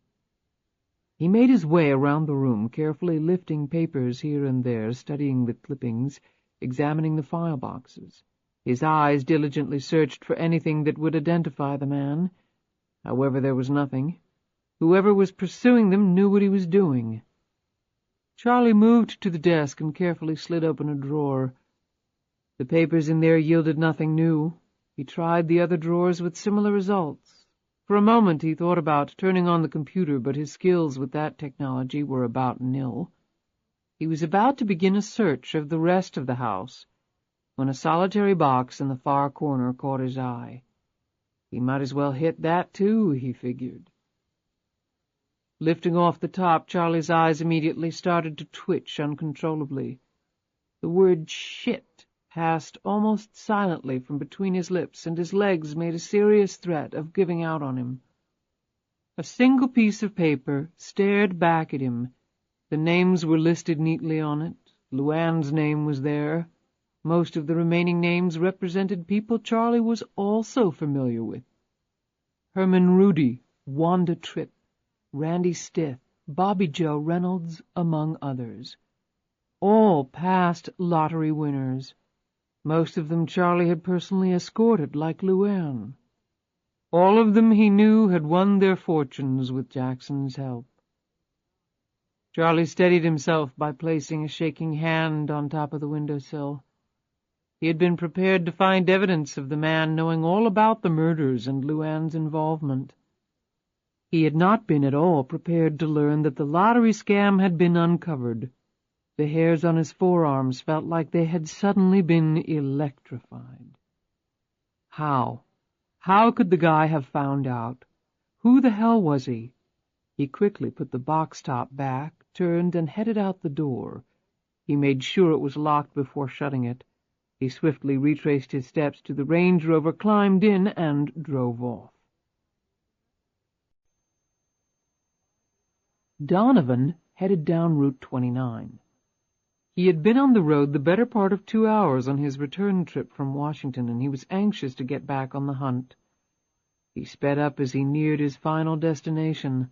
S2: He made his way around the room, carefully lifting papers here and there, studying the clippings, examining the file boxes. His eyes diligently searched for anything that would identify the man. However, there was nothing. Whoever was pursuing them knew what he was doing. Charlie moved to the desk and carefully slid open a drawer. The papers in there yielded nothing new. He tried the other drawers with similar results. For a moment he thought about turning on the computer, but his skills with that technology were about nil. He was about to begin a search of the rest of the house, when a solitary box in the far corner caught his eye. He might as well hit that, too, he figured. Lifting off the top, Charlie's eyes immediately started to twitch uncontrollably. The word shit passed almost silently from between his lips, and his legs made a serious threat of giving out on him. A single piece of paper stared back at him. The names were listed neatly on it. LuAnn's name was there. Most of the remaining names represented people Charlie was also familiar with. Herman Rudy, Wanda Tripp, Randy Stith, Bobby Joe Reynolds, among others. All past lottery winners. Most of them Charlie had personally escorted, like LuAnn. All of them, he knew, had won their fortunes with Jackson's help. Charlie steadied himself by placing a shaking hand on top of the windowsill. He had been prepared to find evidence of the man knowing all about the murders and LuAnn's involvement. He had not been at all prepared to learn that the lottery scam had been uncovered. The hairs on his forearms felt like they had suddenly been electrified. How? How could the guy have found out? Who the hell was he? He quickly put the box top back, turned, and headed out the door. He made sure it was locked before shutting it. He swiftly retraced his steps to the Range Rover, climbed in, and drove off. Donovan headed down Route 29. He had been on the road the better part of 2 hours on his return trip from Washington, and he was anxious to get back on the hunt. He sped up as he neared his final destination.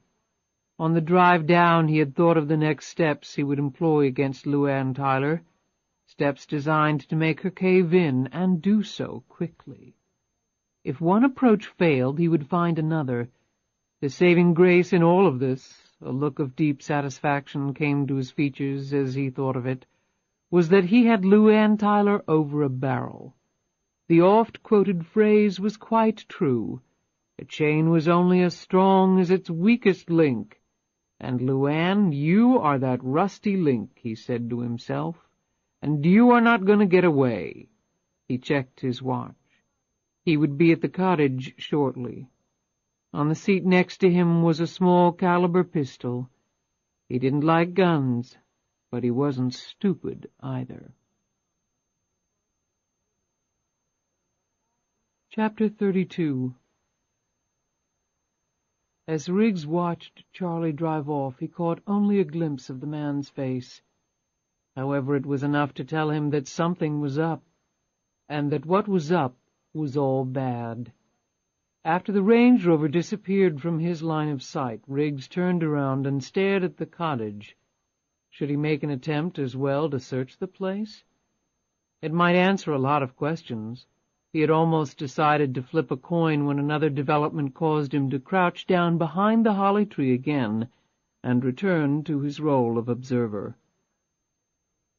S2: On the drive down, he had thought of the next steps he would employ against LuAnn Tyler, steps designed to make her cave in, and do so quickly. If one approach failed, he would find another. The saving grace in all of this, a look of deep satisfaction came to his features as he thought of it, was that he had LuAnn Tyler over a barrel. The oft-quoted phrase was quite true. A chain was only as strong as its weakest link. And LuAnn, you are that rusty link, he said to himself, and you are not going to get away. He checked his watch. He would be at the cottage shortly. On the seat next to him was a small-caliber pistol. He didn't like guns, but he wasn't stupid either. Chapter 32. As Riggs watched Charlie drive off, he caught only a glimpse of the man's face. However, it was enough to tell him that something was up, and that what was up was all bad. After the Range Rover disappeared from his line of sight, Riggs turned around and stared at the cottage. Should he make an attempt as well to search the place? It might answer a lot of questions. He had almost decided to flip a coin when another development caused him to crouch down behind the holly tree again and return to his role of observer.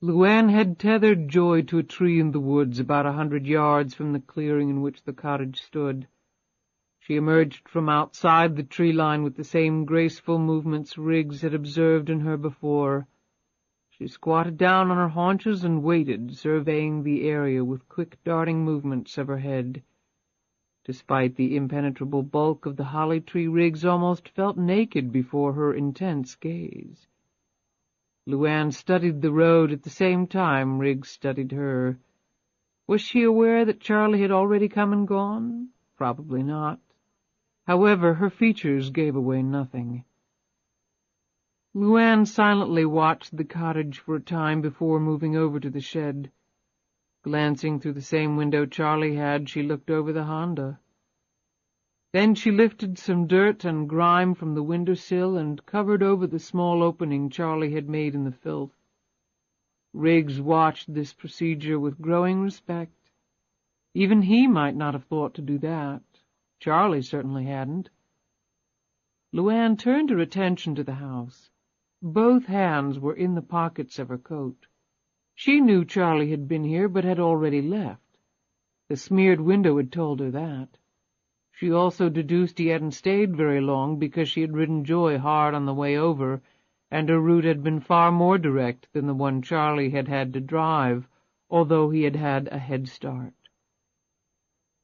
S2: LuAnn had tethered Joy to a tree in the woods about 100 yards from the clearing in which the cottage stood. She emerged from outside the tree line with the same graceful movements Riggs had observed in her before. She squatted down on her haunches and waited, surveying the area with quick darting movements of her head. Despite the impenetrable bulk of the holly tree, Riggs almost felt naked before her intense gaze. LuAnn studied the road at the same time Riggs studied her. Was she aware that Charlie had already come and gone? Probably not. However, her features gave away nothing. LuAnn silently watched the cottage for a time before moving over to the shed. Glancing through the same window Charlie had, she looked over the Honda. Then she lifted some dirt and grime from the windowsill and covered over the small opening Charlie had made in the filth. Riggs watched this procedure with growing respect. Even he might not have thought to do that. Charlie certainly hadn't. LuAnn turned her attention to the house. Both hands were in the pockets of her coat. She knew Charlie had been here, but had already left. The smeared window had told her that. She also deduced he hadn't stayed very long because she had ridden Joy hard on the way over, and her route had been far more direct than the one Charlie had had to drive, although he had had a head start.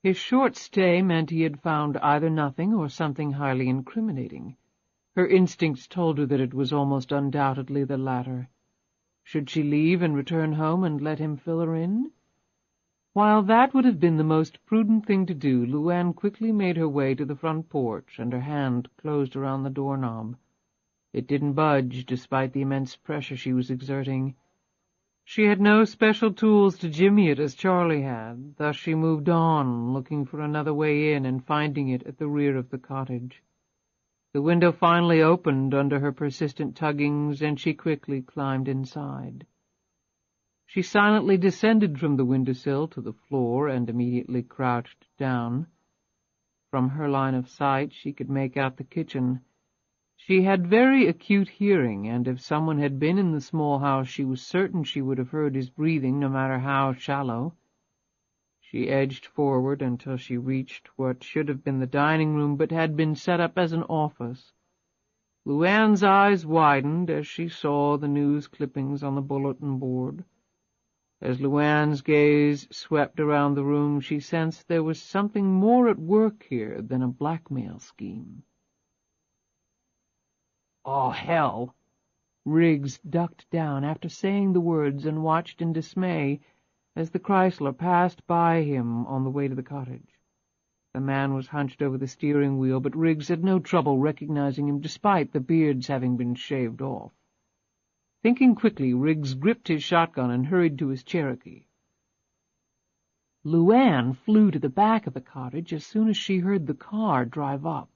S2: His short stay meant he had found either nothing or something highly incriminating. Her instincts told her that it was almost undoubtedly the latter. Should she leave and return home and let him fill her in? While that would have been the most prudent thing to do, LuAnn quickly made her way to the front porch, and her hand closed around the doorknob. It didn't budge, despite the immense pressure she was exerting. She had no special tools to jimmy it as Charlie had, thus she moved on, looking for another way in and finding it at the rear of the cottage. The window finally opened under her persistent tuggings, and she quickly climbed inside. She silently descended from the windowsill to the floor and immediately crouched down. From her line of sight she could make out the kitchen. She had very acute hearing, and if someone had been in the small house she was certain she would have heard his breathing, no matter how shallow. She edged forward until she reached what should have been the dining room, but had been set up as an office. LuAnn's eyes widened as she saw the news clippings on the bulletin board. As LuAnn's gaze swept around the room, she sensed there was something more at work here than a blackmail scheme. "Oh, hell!" Riggs ducked down after saying the words and watched in dismay as the Chrysler passed by him on the way to the cottage. The man was hunched over the steering wheel, but Riggs had no trouble recognizing him despite the beards having been shaved off. Thinking quickly, Riggs gripped his shotgun and hurried to his Cherokee. LuAnn flew to the back of the cottage as soon as she heard the car drive up.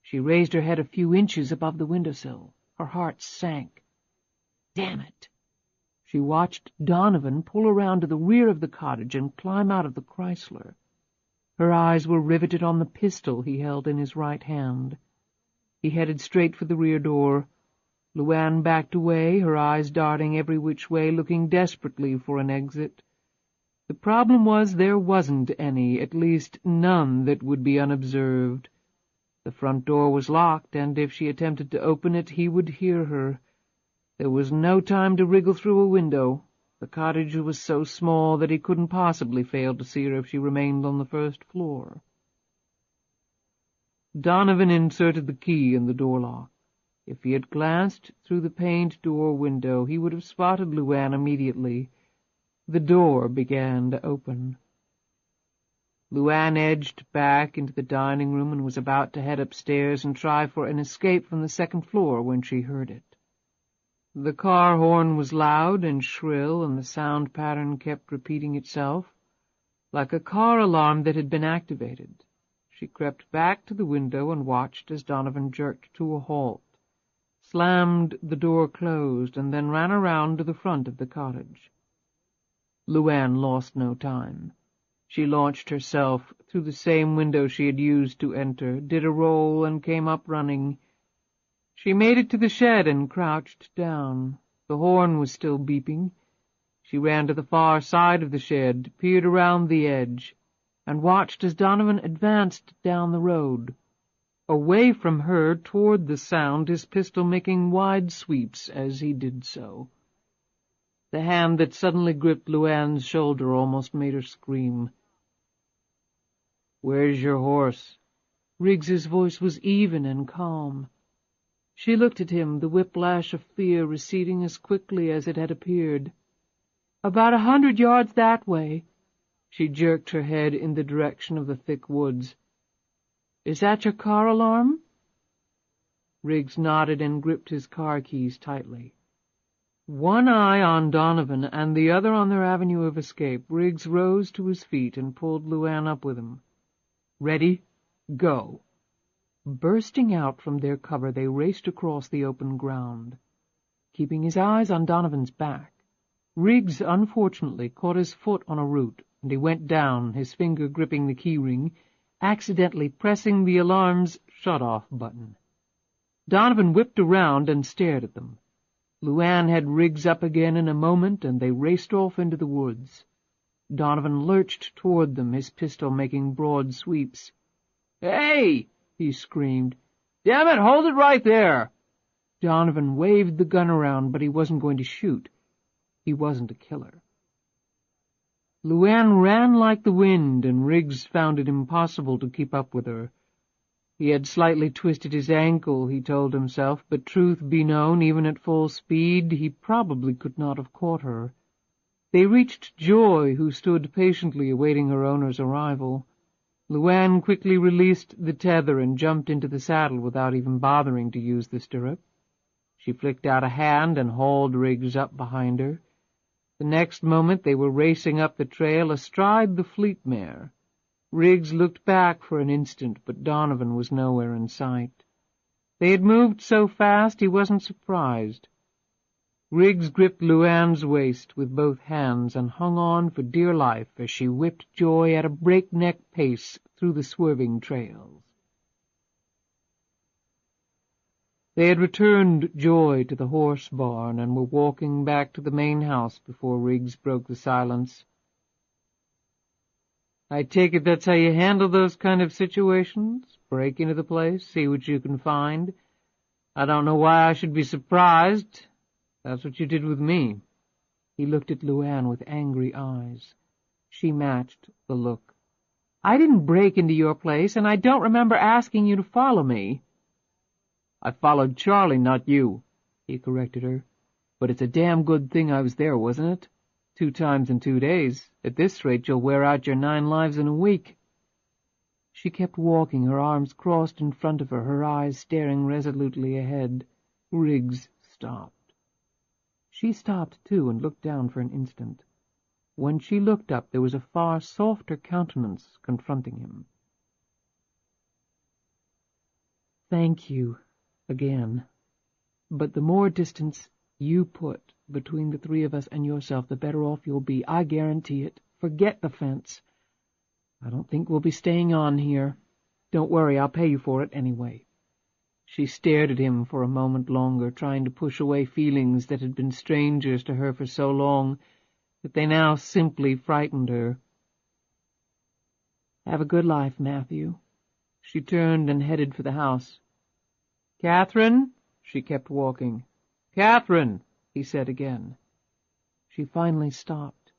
S2: She raised her head a few inches above the windowsill. Her heart sank. Damn it! She watched Donovan pull around to the rear of the cottage and climb out of the Chrysler. Her eyes were riveted on the pistol he held in his right hand. He headed straight for the rear door. LuAnn backed away, her eyes darting every which way, looking desperately for an exit. The problem was there wasn't any, at least none that would be unobserved. The front door was locked, and if she attempted to open it, he would hear her. There was no time to wriggle through a window. The cottage was so small that he couldn't possibly fail to see her if she remained on the first floor. Donovan inserted the key in the door lock. If he had glanced through the paned door window, he would have spotted LuAnn immediately. The door began to open. LuAnn edged back into the dining room and was about to head upstairs and try for an escape from the second floor when she heard it. The car horn was loud and shrill, and the sound pattern kept repeating itself, like a car alarm that had been activated. She crept back to the window and watched as Donovan jerked to a halt, slammed the door closed, and then ran around to the front of the cottage. LuAnn lost no time. She launched herself through the same window she had used to enter, did a roll, and came up running. She made it to the shed and crouched down. The horn was still beeping. She ran to the far side of the shed, peered around the edge, and watched as Donovan advanced down the road, away from her toward the sound, his pistol making wide sweeps as he did so. The hand that suddenly gripped LuAnn's shoulder almost made her scream. "Where's your horse?" Riggs's voice was even and calm. She looked at him, the whiplash of fear receding as quickly as it had appeared. "About 100 yards that way." She jerked her head in the direction of the thick woods. "Is that your car alarm?" Riggs nodded and gripped his car keys tightly. One eye on Donovan and the other on their avenue of escape, Riggs rose to his feet and pulled LuAnn up with him. "Ready? Go." Bursting out from their cover, they raced across the open ground, keeping his eyes on Donovan's back. Riggs, unfortunately, caught his foot on a root, and he went down, his finger gripping the key-ring, accidentally pressing the alarm's shut-off button. Donovan whipped around and stared at them. LuAnn had Riggs up again in a moment, and they raced off into the woods. Donovan lurched toward them, his pistol making broad sweeps. "Hey!" he screamed. "Damn it, hold it right there!" Donovan waved the gun around, but he wasn't going to shoot. He wasn't a killer. LuAnn ran like the wind, and Riggs found it impossible to keep up with her. He had slightly twisted his ankle, he told himself, but truth be known, even at full speed, he probably could not have caught her. They reached Joy, who stood patiently awaiting her owner's arrival. LuAnn quickly released the tether and jumped into the saddle without even bothering to use the stirrup. She flicked out a hand and hauled Riggs up behind her. The next moment they were racing up the trail astride the fleet mare. Riggs looked back for an instant, but Donovan was nowhere in sight. They had moved so fast he wasn't surprised. Riggs gripped LuAnn's waist with both hands and hung on for dear life as she whipped Joy at a breakneck pace through the swerving trails. They had returned Joy to the horse barn and were walking back to the main house before Riggs broke the silence. "I take it that's how you handle those kind of situations? Break into the place, see what you can find? I don't know why I should be surprised. That's what you did with me." He looked at LuAnn with angry eyes. She matched the look. "I didn't break into your place, and I don't remember asking you to follow me." "I followed Charlie, not you," he corrected her. "But it's a damn good thing I was there, wasn't it? 2 times in 2 days. At this rate you'll wear out your 9 lives in a week." She kept walking, her arms crossed in front of her, her eyes staring resolutely ahead. Riggs stopped. She stopped, too, and looked down for an instant. When she looked up, there was a far softer countenance confronting him. "Thank you, again. But the more distance you put between the 3 of us and yourself, the better off you'll be. I guarantee it. Forget the fence. I don't think we'll be staying on here. Don't worry, I'll pay you for it anyway." She stared at him for a moment longer, trying to push away feelings that had been strangers to her for so long that they now simply frightened her. "Have a good life, Matthew." She turned and headed for the house. "Catherine?" She kept walking. "Catherine," he said again. She finally stopped.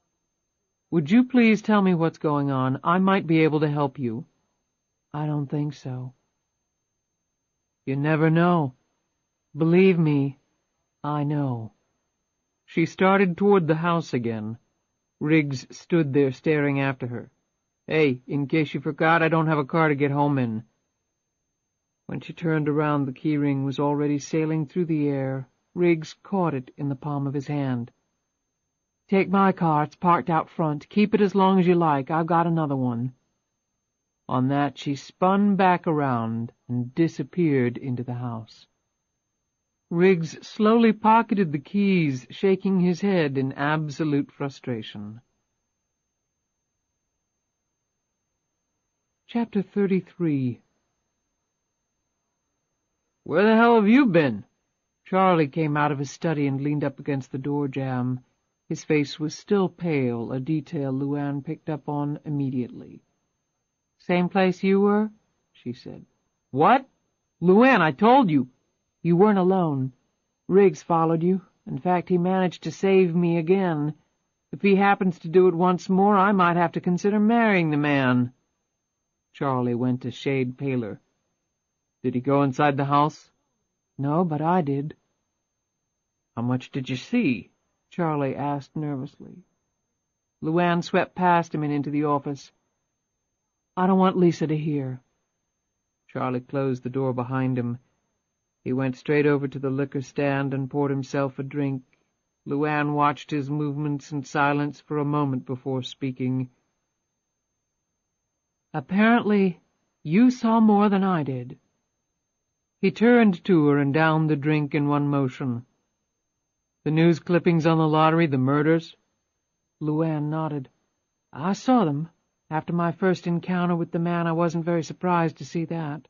S2: "Would you please tell me what's going on? I might be able to help you." "I don't think so." "You never know." "Believe me, I know." She started toward the house again. Riggs stood there staring after her. "Hey, in case you forgot, I don't have a car to get home in." When she turned around, the keyring was already sailing through the air. Riggs caught it in the palm of his hand. "Take my car. It's parked out front. Keep it as long as you like. I've got another one." On that she spun back around and disappeared into the house. Riggs slowly pocketed the keys, shaking his head in absolute frustration. Chapter 33. "Where the hell have you been?" Charlie came out of his study and leaned up against the door jamb. His face was still pale, a detail LuAnn picked up on immediately. "Same place you were?" she said. "What? LuAnn, I told you." "You weren't alone. Riggs followed you. In fact, he managed to save me again. If he happens to do it once more, I might have to consider marrying the man." Charlie went a shade paler. "Did he go inside the house?" "No, but I did." "How much did you see?" Charlie asked nervously. LuAnn swept past him and into the office. "I don't want Lisa to hear." Charlie closed the door behind him. He went straight over to the liquor stand and poured himself a drink. LuAnn watched his movements in silence for a moment before speaking. "Apparently, you saw more than I did." He turned to her and downed the drink in one motion. "The news clippings on the lottery, the murders?" LuAnn nodded. "I saw them. After my first encounter with the man, I wasn't very surprised to see that."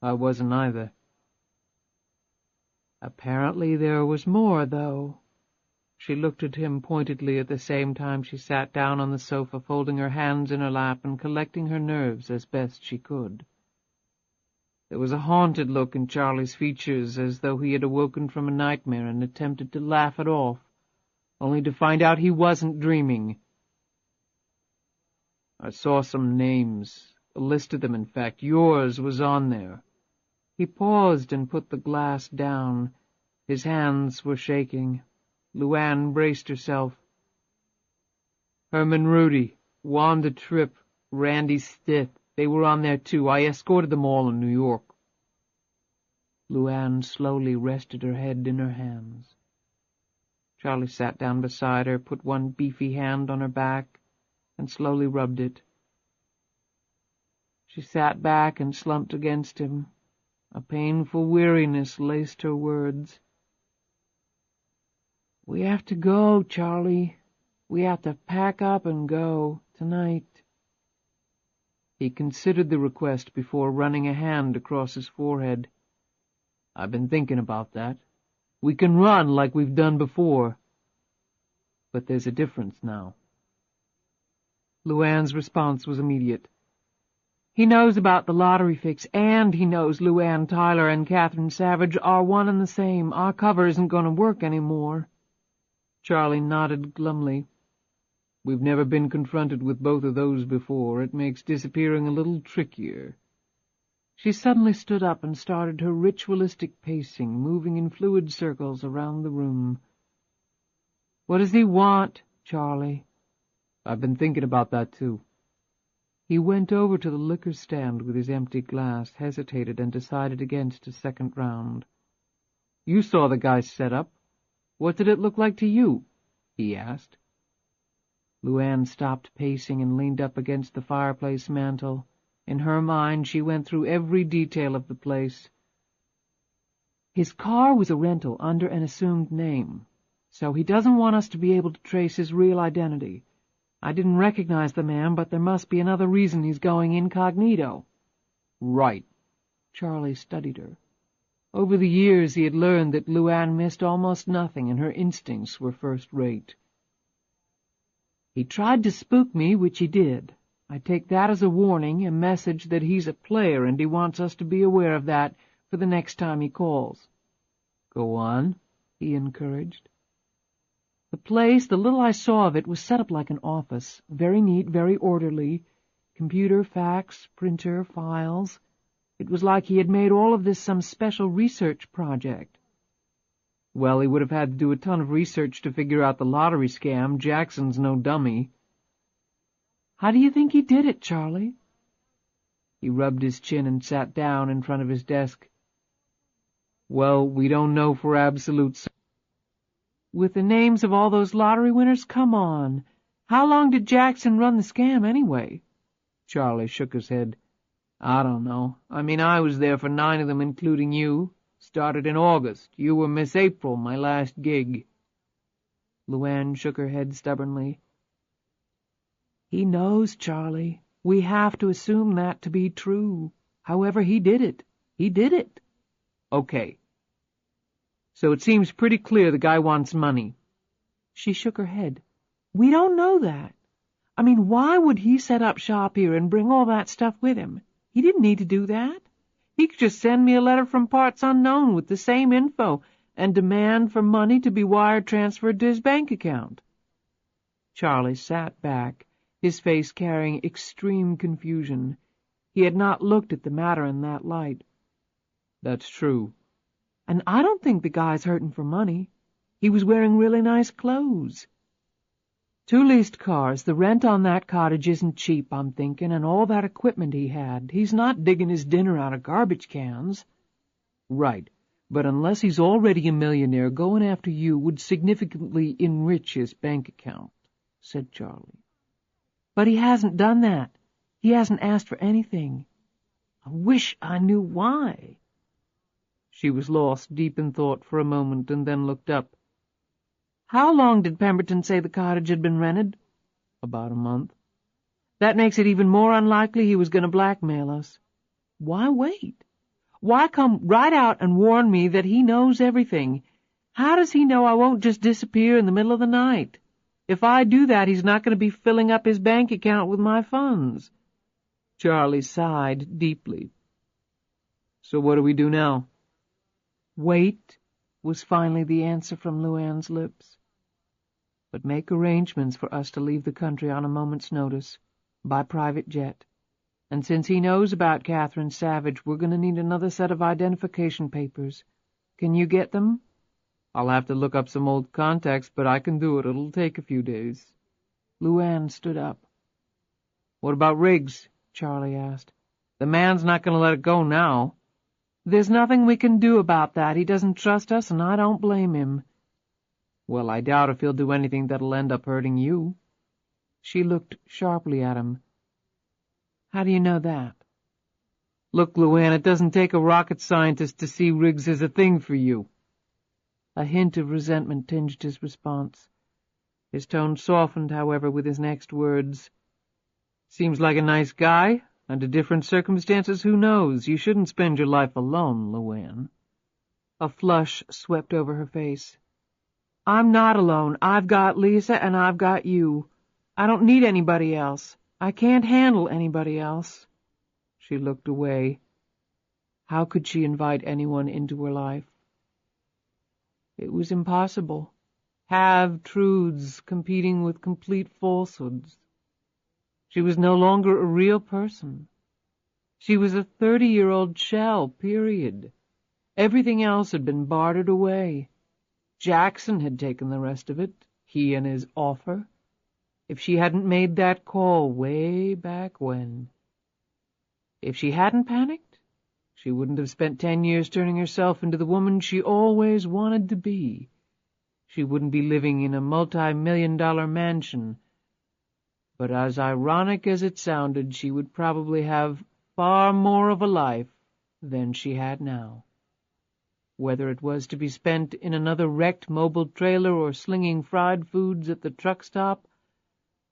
S2: "I wasn't either." "Apparently there was more, though." She looked at him pointedly at the same time she sat down on the sofa, folding her hands in her lap and collecting her nerves as best she could. There was a haunted look in Charlie's features, as though he had awoken from a nightmare and attempted to laugh it off, only to find out he wasn't dreaming. "I saw some names, a list of them, in fact. Yours was on there." He paused and put the glass down. His hands were shaking. LuAnn braced herself. "Herman Rudy, Wanda Tripp, Randy Stith, they were on there too. I escorted them all in New York." LuAnn slowly rested her head in her hands. Charlie sat down beside her, put one beefy hand on her back, and slowly rubbed it. She sat back and slumped against him. A painful weariness laced her words. "We have to go, Charlie. We have to pack up and go, tonight." He considered the request before running a hand across his forehead. "I've been thinking about that. We can run like we've done before. But there's a difference now." LuAnn's response was immediate. "He knows about the lottery fix, and he knows LuAnn Tyler and Catherine Savage are one and the same. Our cover isn't going to work any more." Charlie nodded glumly. "We've never been confronted with both of those before. It makes disappearing a little trickier." She suddenly stood up and started her ritualistic pacing, moving in fluid circles around the room. "What does he want, Charlie?" "I've been thinking about that, too." He went over to the liquor stand with his empty glass, hesitated, and decided against a second round. "You saw the guy's setup. What did it look like to you?" he asked. LuAnn stopped pacing and leaned up against the fireplace mantel. In her mind, she went through every detail of the place. "His car was a rental under an assumed name, so he doesn't want us to be able to trace his real identity. I didn't recognize the man, but there must be another reason he's going incognito." "Right." Charlie studied her. Over the years he had learned that LuAnn missed almost nothing, and her instincts were first-rate. "He tried to spook me, which he did. I take that as a warning, a message that he's a player, and he wants us to be aware of that for the next time he calls." "Go on," he encouraged. "The place, the little I saw of it, was set up like an office, very neat, very orderly. Computer, fax, printer, files. It was like he had made all of this some special research project." "Well, he would have had to do a ton of research to figure out the lottery scam. Jackson's no dummy." "How do you think he did it, Charlie?" He rubbed his chin and sat down in front of his desk. "Well, we don't know for absolute certainty." "With the names of all those lottery winners? Come on. How long did Jackson run the scam, anyway?" Charlie shook his head. I don't know. I mean, I was there for 9 of them, including you. Started in August. You were Miss April, my last gig. LuAnn shook her head stubbornly. He knows, Charlie. We have to assume that to be true. However he did it. He did it. Okay. So it seems pretty clear the guy wants money. She shook her head. We don't know that. I mean, why would he set up shop here and bring all that stuff with him? He didn't need to do that. He could just send me a letter from parts unknown with the same info and demand for money to be wire transferred to his bank account. Charlie sat back, his face carrying extreme confusion. He had not looked at the matter in that light. That's true. And I don't think the guy's hurting for money. He was wearing really nice clothes. 2 leased cars. The rent on that cottage isn't cheap, I'm thinking, and all that equipment he had. He's not digging his dinner out of garbage cans. Right. But unless he's already a millionaire, going after you would significantly enrich his bank account, said Charlie. But he hasn't done that. He hasn't asked for anything. I wish I knew why. She was lost deep in thought for a moment and then looked up. How long did Pemberton say the cottage had been rented? About a month. That makes it even more unlikely he was going to blackmail us. Why wait? Why come right out and warn me that he knows everything? How does he know I won't just disappear in the middle of the night? If I do that, he's not going to be filling up his bank account with my funds. Charlie sighed deeply. So what do we do now? Wait, was finally the answer from LuAnn's lips. But make arrangements for us to leave the country on a moment's notice, by private jet. And since he knows about Catherine Savage, we're going to need another set of identification papers. Can you get them? I'll have to look up some old contacts, but I can do it. It'll take a few days. LuAnn stood up. What about Riggs? Charlie asked. The man's not going to let it go now. There's nothing we can do about that. He doesn't trust us, and I don't blame him. Well, I doubt if he'll do anything that'll end up hurting you. She looked sharply at him. How do you know that? Look, LuAnn, it doesn't take a rocket scientist to see Riggs as a thing for you. A hint of resentment tinged his response. His tone softened, however, with his next words. Seems like a nice guy. Under different circumstances, who knows? You shouldn't spend your life alone, LuAnn. A flush swept over her face. I'm not alone. I've got Lisa and I've got you. I don't need anybody else. I can't handle anybody else. She looked away. How could she invite anyone into her life? It was impossible. Half-truths competing with complete falsehoods. She was no longer a real person. She was a 30-year-old shell, period. Everything else had been bartered away. Jackson had taken the rest of it, he and his offer. If she hadn't made that call way back when. If she hadn't panicked, she wouldn't have spent 10 years turning herself into the woman she always wanted to be. She wouldn't be living in a multi-million-dollar mansion. But as ironic as it sounded, she would probably have far more of a life than she had now. Whether it was to be spent in another wrecked mobile trailer or slinging fried foods at the truck stop,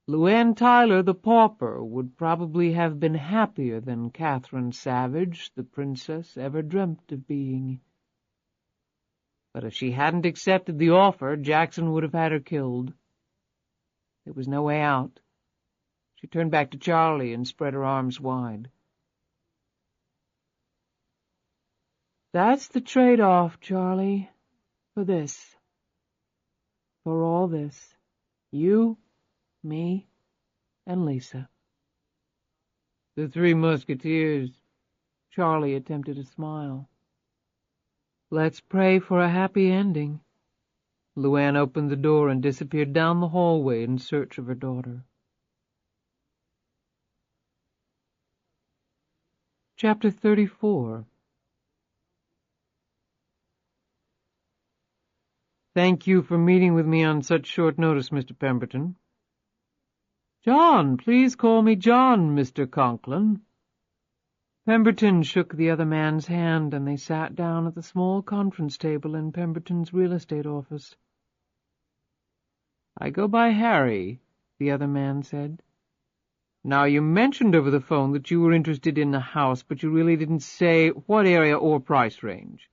S2: LuAnn Tyler, the pauper, would probably have been happier than Catherine Savage, the princess, ever dreamt of being. But if she hadn't accepted the offer, Jackson would have had her killed. There was no way out. She turned back to Charlie and spread her arms wide. That's the trade-off, Charlie, for this. For all this. You, me, and Lisa. The 3 Musketeers. Charlie attempted a smile. Let's pray for a happy ending. LuAnn opened the door and disappeared down the hallway in search of her daughter. Chapter 34. Thank you for meeting with me on such short notice, Mr. Pemberton. "John, please call me John, Mr. Conklin." Pemberton shook the other man's hand, and they sat down at the small conference table in Pemberton's real estate office. "I go by Harry," the other man said. "Now, you mentioned over the phone that you were interested in the house, but you really didn't say what area or price range."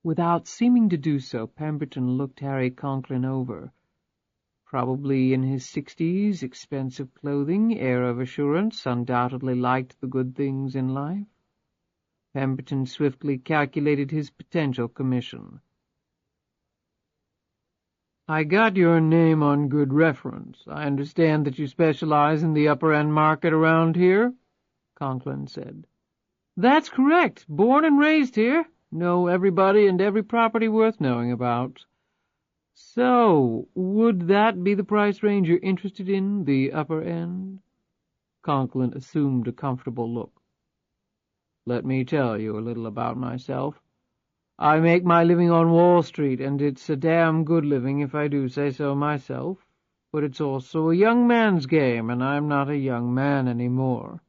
S2: Without seeming to do so, Pemberton looked Harry Conklin over. Probably in his 60s, expensive clothing, air of assurance, undoubtedly liked the good things in life. Pemberton swiftly calculated his potential commission. "I got your name on good reference. I understand that you specialize in the upper-end market around here," Conklin said. "That's correct. Born and raised here. Know everybody and every property worth knowing about. So, would that be the price range you're interested in, the upper end?" Conklin assumed a comfortable look. "Let me tell you a little about myself. I make my living on Wall Street, and it's a damn good living if I do say so myself. But it's also a young man's game, and I'm not a young man anymore.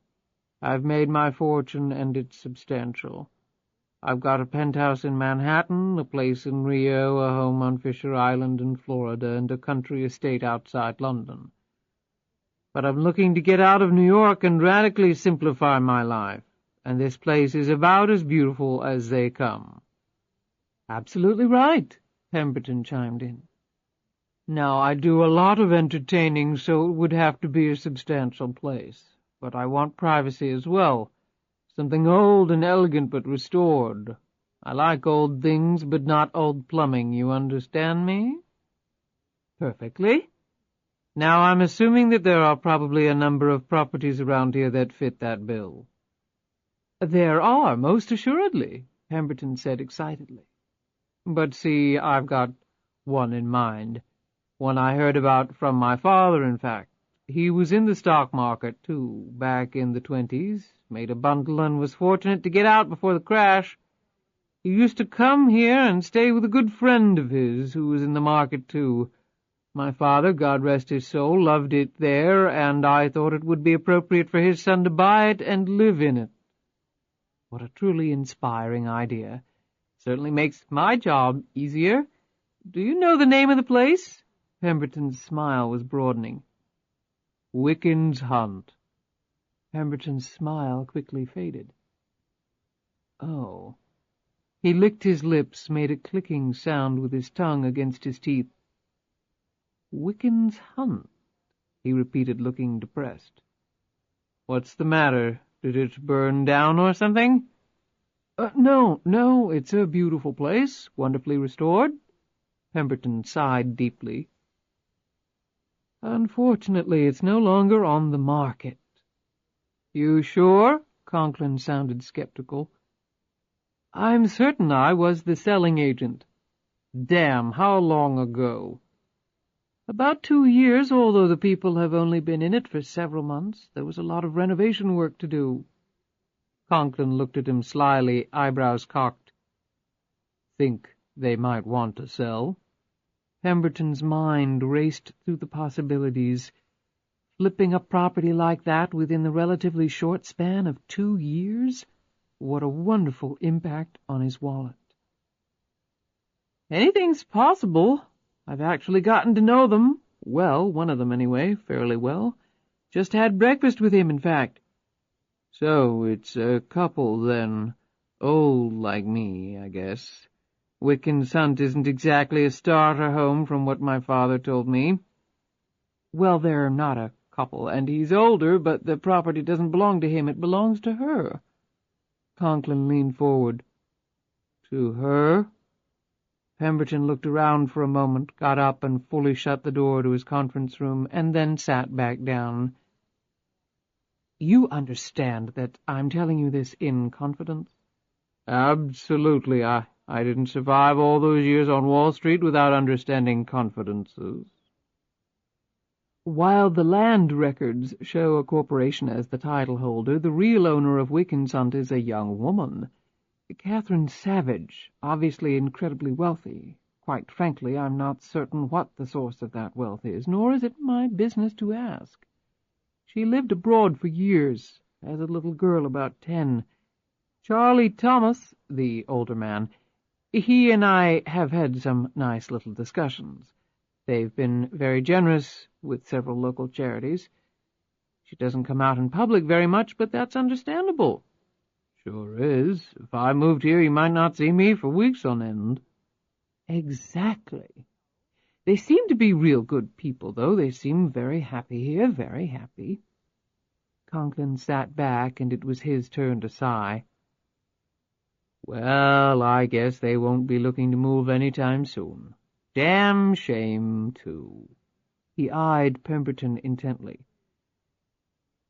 S2: I've made my fortune, and it's substantial. I've got a penthouse in Manhattan, a place in Rio, a home on Fisher Island in Florida, and a country estate outside London. But I'm looking to get out of New York and radically simplify my life, and this place is about as beautiful as they come." "Absolutely right," Pemberton chimed in. "Now, I do a lot of entertaining, so it would have to be a substantial place. But I want privacy as well. Something old and elegant but restored. I like old things, but not old plumbing, you understand me?" "Perfectly." "Now, I'm assuming that there are probably a number of properties around here that fit that bill." "There are, most assuredly," Pemberton said excitedly. "But see, I've got one in mind. One I heard about from my father, in fact. He was in the stock market, too, back in the 20s, made a bundle and was fortunate to get out before the crash. He used to come here and stay with a good friend of his who was in the market, too. My father, God rest his soul, loved it there, and I thought it would be appropriate for his son to buy it and live in it." "What a truly inspiring idea. Certainly makes my job easier. Do you know the name of the place?" Pemberton's smile was broadening. "Wicken's Hunt." Pemberton's smile quickly faded. "Oh." He licked his lips, made a clicking sound with his tongue against his teeth. "Wicken's Hunt," he repeated, looking depressed. "What's the matter? Did it burn down or something?" No, it's a beautiful place, wonderfully restored." Pemberton sighed deeply. "Unfortunately, it's no longer on the market." "You sure?" Conklin sounded skeptical. "I'm certain I was the selling agent." "Damn, how long ago?" "About 2 years, although the people have only been in it for several months. There was a lot of renovation work to do." Conklin looked at him slyly, eyebrows cocked. "Think they might want to sell?" Pemberton's mind raced through the possibilities. Flipping a property like that within the relatively short span of 2 years? What a wonderful impact on his wallet. "Anything's possible. I've actually gotten to know them. Well, one of them anyway, fairly well. Just had breakfast with him, in fact." "So it's a couple, then. Old like me, I guess. Wicken's Hunt isn't exactly a starter home from what my father told me." "Well, they're not a couple, and he's older, but the property doesn't belong to him. It belongs to her." Conklin leaned forward. "To her?" Pemberton looked around for a moment, got up and fully shut the door to his conference room, and then sat back down. "You understand that I'm telling you this in confidence?" "Absolutely. I didn't survive all those years on Wall Street without understanding confidences." "While the land records show a corporation as the title holder, the real owner of Wicken's Hunt is a young woman. Catherine Savage, obviously incredibly wealthy. quite frankly, I'm not certain what the source of that wealth is, nor is it my business to ask. She lived abroad for years, as a little girl about 10. Charlie Thomas, the older man, he and I have had some nice little discussions. They've been very generous with several local charities. She doesn't come out in public very much, but that's understandable. Sure is. If I moved here, you might not see me for weeks on end. Exactly. They seem to be real good people, though. They seem very happy here, very happy. Conklin sat back, and it was his turn to sigh. Well, I guess they won't be looking to move any time soon. Damn shame, too. He eyed Pemberton intently.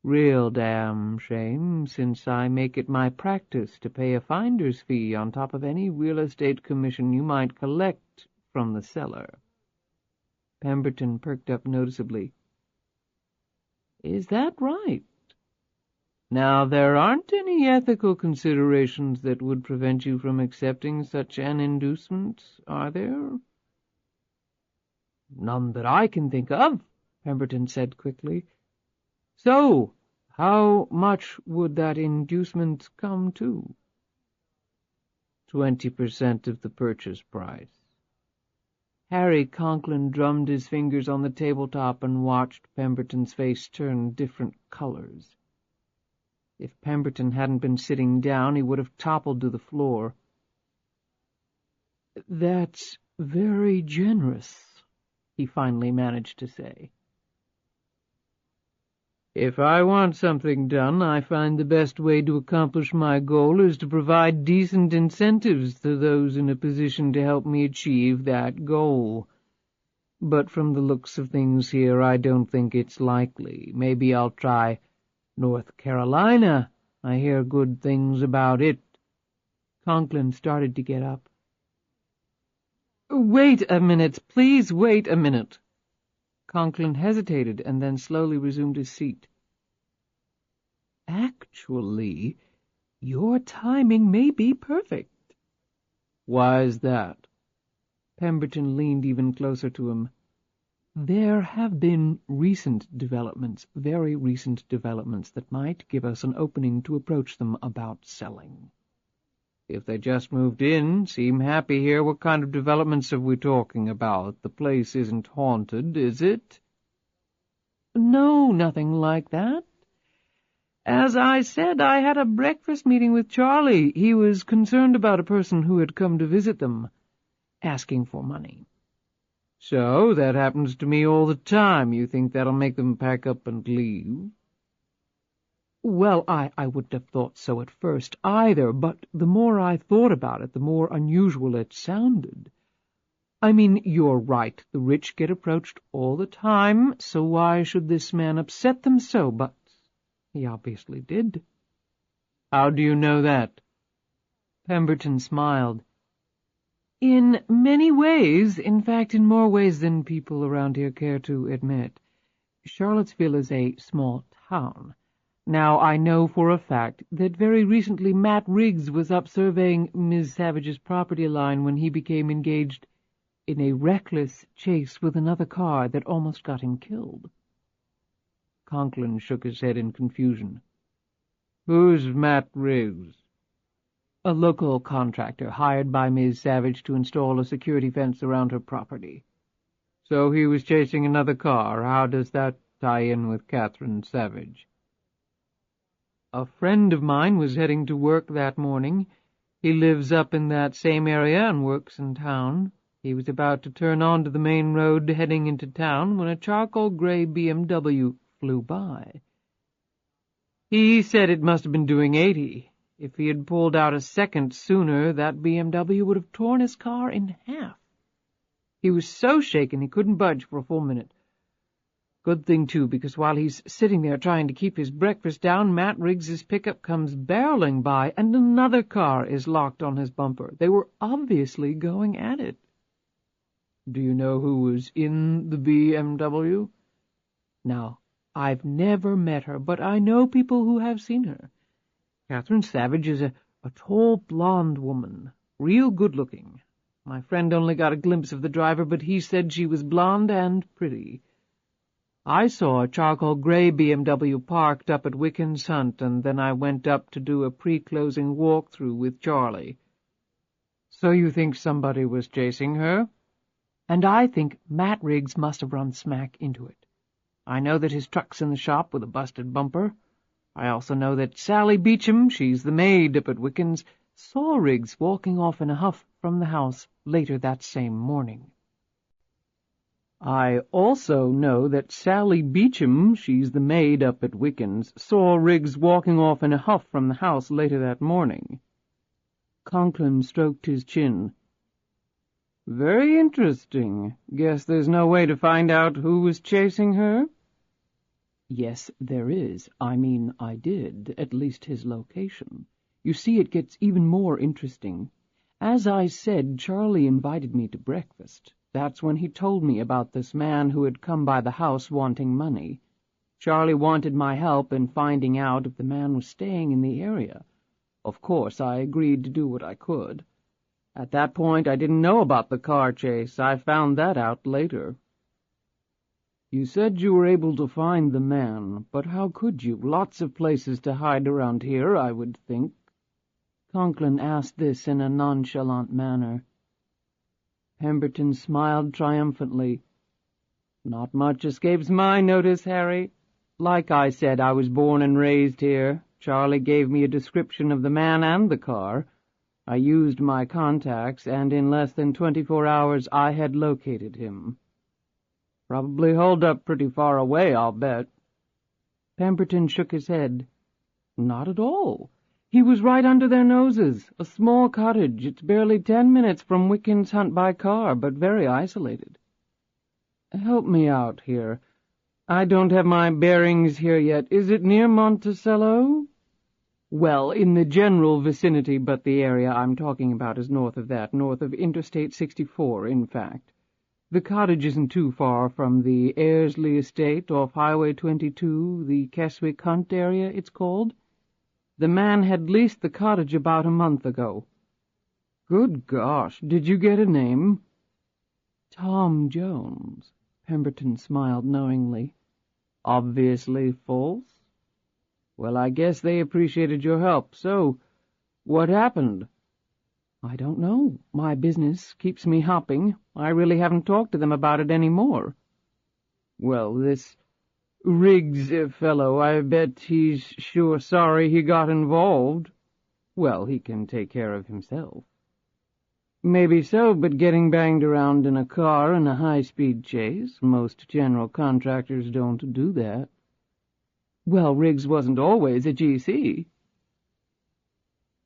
S2: Real damn shame, since I make it my practice to pay a finder's fee on top of any real estate commission you might collect from the seller. Pemberton perked up noticeably. Is that right? Now, there aren't any ethical considerations that would prevent you from accepting such an inducement, are there? None that I can think of, Pemberton said quickly. So, how much would that inducement come to? 20% of the purchase price. Harry Conklin drummed his fingers on the tabletop and watched Pemberton's face turn different colors. If Pemberton hadn't been sitting down, he would have toppled to the floor. That's very generous, he finally managed to say. If I want something done, I find the best way to accomplish my goal is to provide decent incentives to those in a position to help me achieve that goal. But from the looks of things here, I don't think it's likely. Maybe I'll try North Carolina. I hear good things about it. Conklin started to get up. Wait a minute, please wait a minute. Conklin hesitated and then slowly resumed his seat. Actually, your timing may be perfect. Why is that? Pemberton leaned even closer to him. There have been recent developments, very recent developments, that might give us an opening to approach them about selling. If they just moved in, seem happy here, what kind of developments are we talking about? The place isn't haunted, is it? No, nothing like that. As I said, I had a breakfast meeting with Charlie. He was concerned about a person who had come to visit them, asking for money. So, that happens to me all the time. You think that'll make them pack up and leave? Well, I wouldn't have thought so at first either, but the more I thought about it, the more unusual it sounded. I mean, you're right, the rich get approached all the time, so why should this man upset them so? But he obviously did. How do you know that? Pemberton smiled. In many ways, in fact, in more ways than people around here care to admit. Charlottesville is a small town. Now, I know for a fact that very recently Matt Riggs was up surveying Ms. Savage's property line when he became engaged in a reckless chase with another car that almost got him killed. Conklin shook his head in confusion. Who's Matt Riggs? A local contractor hired by Ms. Savage to install a security fence around her property. So he was chasing another car. How does that tie in with Catherine Savage? A friend of mine was heading to work that morning. He lives up in that same area and works in town. He was about to turn onto the main road heading into town when a charcoal-gray BMW flew by. He said it must have been doing 80. If he had pulled out a second sooner, that BMW would have torn his car in half. He was so shaken he couldn't budge for a full minute. Good thing, too, because while he's sitting there trying to keep his breakfast down, Matt Riggs's pickup comes barreling by, and another car is locked on his bumper. They were obviously going at it. Do you know who was in the BMW? Now, I've never met her, but I know people who have seen her. Catherine Savage is a tall, blonde woman, real good-looking. My friend only got a glimpse of the driver, but he said she was blonde and pretty. I saw a charcoal-gray BMW parked up at Wickens Hunt, and then I went up to do a pre-closing walk-through with Charlie.
S1: So you think somebody was chasing her?
S2: And I think Matt Riggs must have run smack into it. I know that his truck's in the shop with a busted bumper. I also know that Sally Beecham, she's the maid up at Wickens, saw Riggs walking off in a huff from the house later that same morning. I also know that Sally Beecham, she's the maid up at Wickens, saw Riggs walking off in a huff from the house later that morning. Conklin stroked his chin. Very interesting. Guess there's no way to find out who was chasing her? Yes, there is. I mean, I did, at least his location. You see, it gets even more interesting. As I said, Charlie invited me to breakfast. That's when he told me about this man who had come by the house wanting money. Charlie wanted my help in finding out if the man was staying in the area. Of course, I agreed to do what I could. At that point, I didn't know about the car chase. I found that out later. You said you were able to find the man, but how could you? Lots of places to hide around here, I would think. Conklin asked this in a nonchalant manner. Pemberton smiled triumphantly. Not much escapes my notice, Harry. Like I said, I was born and raised here. Charlie gave me a description of the man and the car. I used my contacts, and in less than 24 hours I had located him. Probably holed up pretty far away, I'll bet. Pemberton shook his head. Not at all. He was right under their noses, a small cottage. It's barely 10 minutes from Wickens Hunt by car, but very isolated. Help me out here. I don't have my bearings here yet. Is it near Monticello? Well, in the general vicinity, but the area I'm talking about is north of that, north of Interstate 64, in fact. The cottage isn't too far from the Airsley Estate off Highway 22, the Keswick Hunt area, it's called. The man had leased the cottage about a month ago. Good gosh, did you get a name? Tom Jones. Pemberton smiled knowingly. Obviously false. Well, I guess they appreciated your help. So, what happened? I don't know. My business keeps me hopping. I really haven't talked to them about it any more. Well, this Riggs fellow, I bet he's sure sorry he got involved. Well, he can take care of himself. Maybe so, but getting banged around in a car in a high-speed chase, most general contractors don't do that. Well, Riggs wasn't always a GC.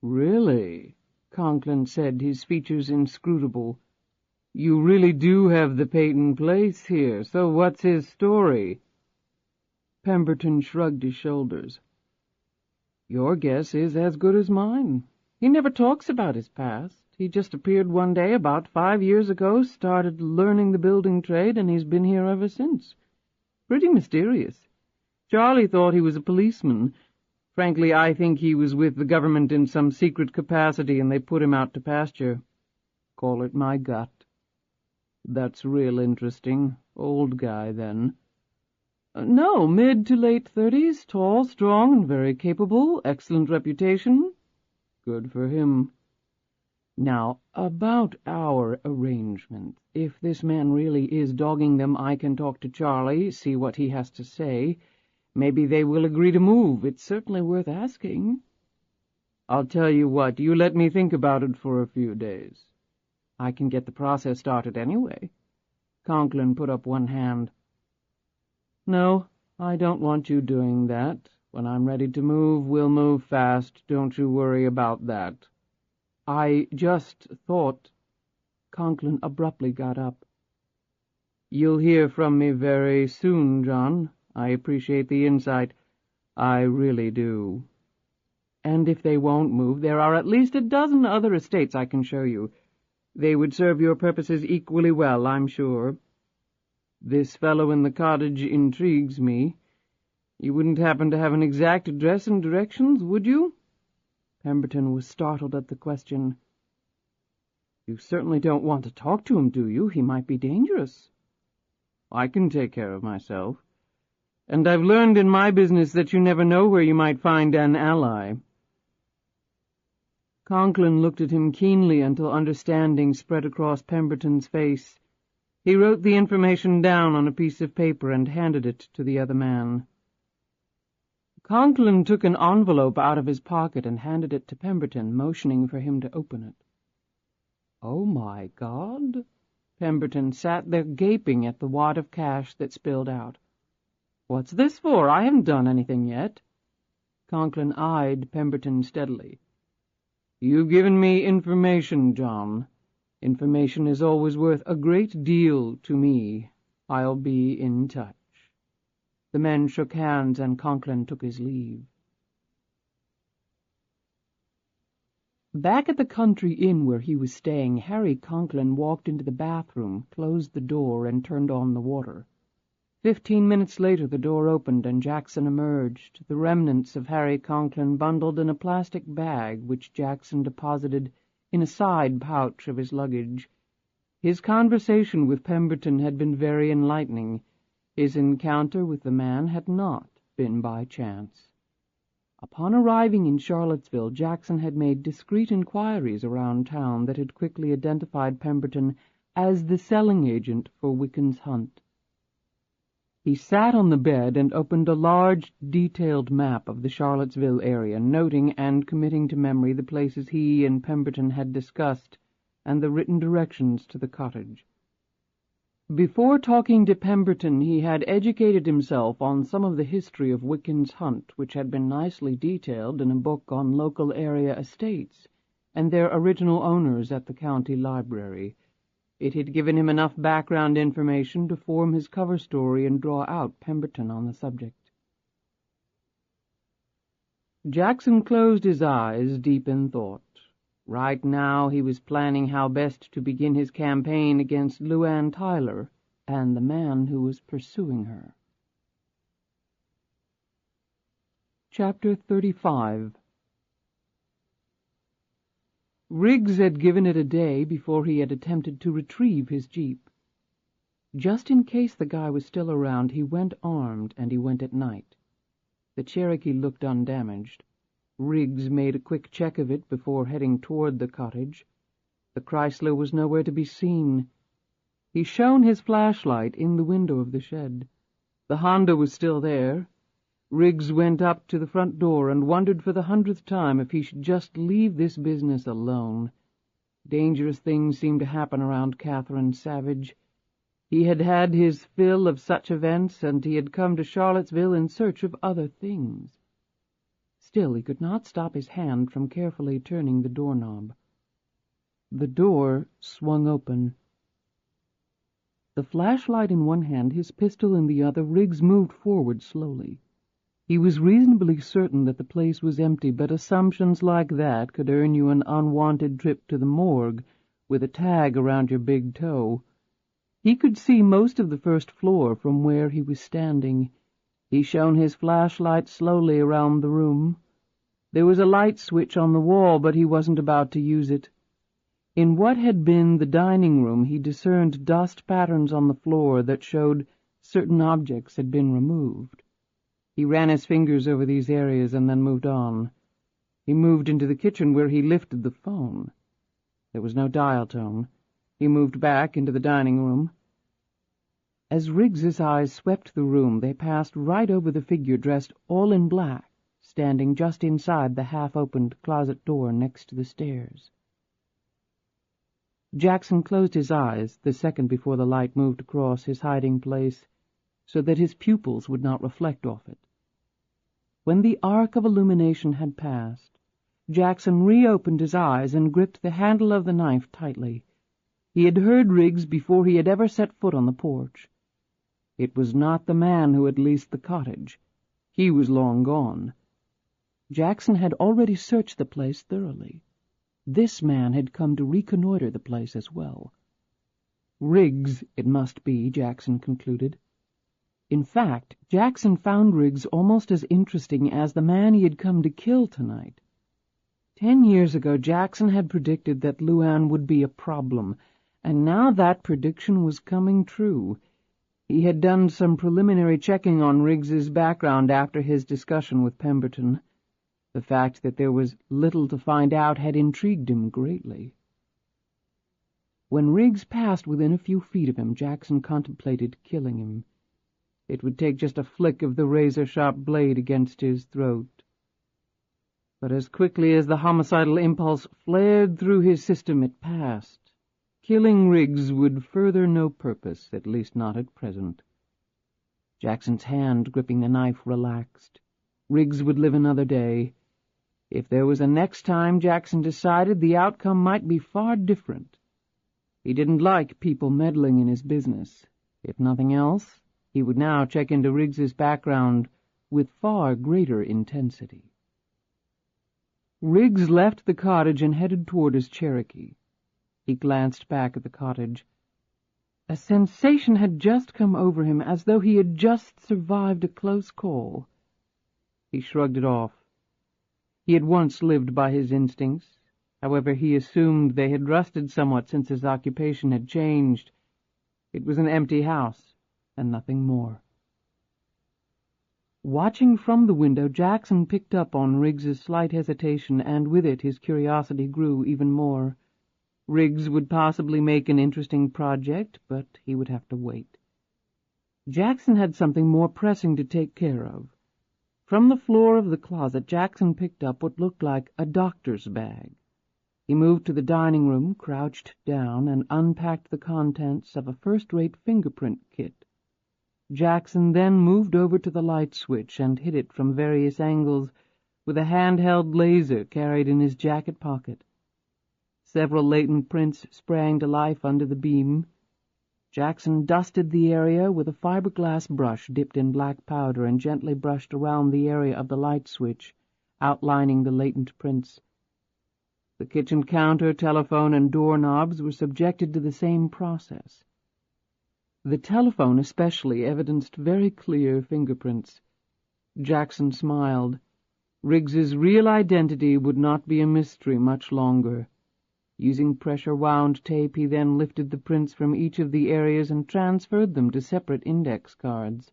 S2: Really? Conklin said, his features inscrutable. You really do have the Peyton place here, so what's his story? Pemberton shrugged his shoulders. Your guess is as good as mine. He never talks about his past. He just appeared one day about 5 years ago, started learning the building trade, and he's been here ever since. Pretty mysterious. Charlie thought he was a policeman. Frankly, I think he was with the government in some secret capacity, and they put him out to pasture. Call it my gut. That's real interesting. Old guy, then. No, mid to late 30s, tall, strong, and very capable, excellent reputation. Good for him. Now, about our arrangement. If this man really is dogging them, I can talk to Charlie, see what he has to say. Maybe they will agree to move. It's certainly worth asking. I'll tell you what, you let me think about it for a few days. I can get the process started anyway. Conklin put up one hand. No, I don't want you doing that. When I'm ready to move, we'll move fast. Don't you worry about that. I just thought... Conklin abruptly got up. You'll hear from me very soon, John. I appreciate the insight. I really do. And if they won't move, there are at least a dozen other estates I can show you. They would serve your purposes equally well, I'm sure. This fellow in the cottage intrigues me. You wouldn't happen to have an exact address and directions, would you? Pemberton was startled at the question. You certainly don't want to talk to him, do you? He might be dangerous. I can take care of myself. And I've learned in my business that you never know where you might find an ally. Conklin looked at him keenly until understanding spread across Pemberton's face. He wrote the information down on a piece of paper and handed it to the other man. Conklin took an envelope out of his pocket and handed it to Pemberton, motioning for him to open it. "Oh, my God!" Pemberton sat there gaping at the wad of cash that spilled out. "What's this for? I haven't done anything yet." Conklin eyed Pemberton steadily. "You've given me information, John. Information is always worth a great deal to me. I'll be in touch." The men shook hands and Conklin took his leave. Back at the country inn where he was staying, Harry Conklin walked into the bathroom, closed the door, and turned on the water. 15 minutes later the door opened and Jackson emerged, the remnants of Harry Conklin bundled in a plastic bag which Jackson deposited in a side pouch of his luggage. His conversation with Pemberton had been very enlightening. His encounter with the man had not been by chance. Upon arriving in Charlottesville, Jackson had made discreet inquiries around town that had quickly identified Pemberton as the selling agent for Wickens Hunt. He sat on the bed and opened a large, detailed map of the Charlottesville area, noting and committing to memory the places he and Pemberton had discussed and the written directions to the cottage. Before talking to Pemberton, he had educated himself on some of the history of Wickens Hunt, which had been nicely detailed in a book on local area estates and their original owners at the county library. It had given him enough background information to form his cover story and draw out Pemberton on the subject. Jackson closed his eyes, deep in thought. Right now he was planning how best to begin his campaign against LuAnn Tyler and the man who was pursuing her. Chapter 35. Riggs had given it a day before he had attempted to retrieve his jeep. Just in case the guy was still around, he went armed, and he went at night. The Cherokee looked undamaged. Riggs made a quick check of it before heading toward the cottage. The Chrysler was nowhere to be seen. He shone his flashlight in the window of the shed. The Honda was still there. Riggs went up to the front door and wondered for the 100th time if he should just leave this business alone. Dangerous things seemed to happen around Catherine Savage. He had had his fill of such events, and he had come to Charlottesville in search of other things. Still, he could not stop his hand from carefully turning the doorknob. The door swung open. The flashlight in one hand, his pistol in the other, Riggs moved forward slowly. He was reasonably certain that the place was empty, but assumptions like that could earn you an unwanted trip to the morgue with a tag around your big toe. He could see most of the first floor from where he was standing. He shone his flashlight slowly around the room. There was a light switch on the wall, but he wasn't about to use it. In what had been the dining room, he discerned dust patterns on the floor that showed certain objects had been removed. He ran his fingers over these areas and then moved on. He moved into the kitchen, where he lifted the phone. There was no dial tone. He moved back into the dining room. As Riggs's eyes swept the room, they passed right over the figure dressed all in black, standing just inside the half-opened closet door next to the stairs. Jackson closed his eyes the second before the light moved across his hiding place, so that his pupils would not reflect off it. When the arc of illumination had passed, Jackson reopened his eyes and gripped the handle of the knife tightly. He had heard Riggs before he had ever set foot on the porch. It was not the man who had leased the cottage. He was long gone. Jackson had already searched the place thoroughly. This man had come to reconnoiter the place as well. Riggs, it must be, Jackson concluded. In fact, Jackson found Riggs almost as interesting as the man he had come to kill tonight. 10 years ago, Jackson had predicted that LuAnn would be a problem, and now that prediction was coming true. He had done some preliminary checking on Riggs's background after his discussion with Pemberton. The fact that there was little to find out had intrigued him greatly. When Riggs passed within a few feet of him, Jackson contemplated killing him. It would take just a flick of the razor-sharp blade against his throat. But as quickly as the homicidal impulse flared through his system, it passed. Killing Riggs would further no purpose, at least not at present. Jackson's hand gripping the knife relaxed. Riggs would live another day. If there was a next time, Jackson decided the outcome might be far different. He didn't like people meddling in his business. If nothing else, he would now check into Riggs's background with far greater intensity. Riggs left the cottage and headed toward his Cherokee. He glanced back at the cottage. A sensation had just come over him, as though he had just survived a close call. He shrugged it off. He had once lived by his instincts. However, he assumed they had rusted somewhat since his occupation had changed. It was an empty house, and nothing more. Watching from the window, Jackson picked up on Riggs's slight hesitation, and with it his curiosity grew even more. Riggs would possibly make an interesting project, but he would have to wait. Jackson had something more pressing to take care of. From the floor of the closet, Jackson picked up what looked like a doctor's bag. He moved to the dining room, crouched down, and unpacked the contents of a first-rate fingerprint kit. Jackson then moved over to the light switch and hit it from various angles with a handheld laser carried in his jacket pocket. Several latent prints sprang to life under the beam. Jackson dusted the area with a fiberglass brush dipped in black powder and gently brushed around the area of the light switch, outlining the latent prints. The kitchen counter, telephone, and doorknobs were subjected to the same process. The telephone especially evidenced very clear fingerprints. Jackson smiled. Riggs's real identity would not be a mystery much longer. Using pressure-wound tape, he then lifted the prints from each of the areas and transferred them to separate index cards.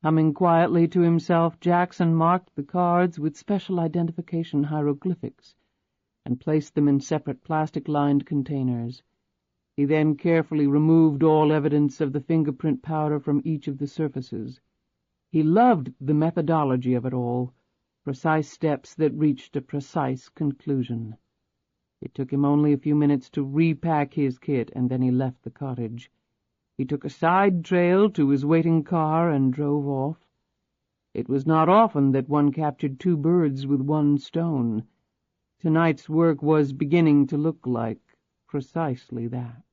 S2: Humming quietly to himself, Jackson marked the cards with special identification hieroglyphics and placed them in separate plastic-lined containers. He then carefully removed all evidence of the fingerprint powder from each of the surfaces. He loved the methodology of it all, precise steps that reached a precise conclusion. It took him only a few minutes to repack his kit, and then he left the cottage. He took a side trail to his waiting car and drove off. It was not often that one captured 2 birds with 1 stone. Tonight's work was beginning to look like precisely that.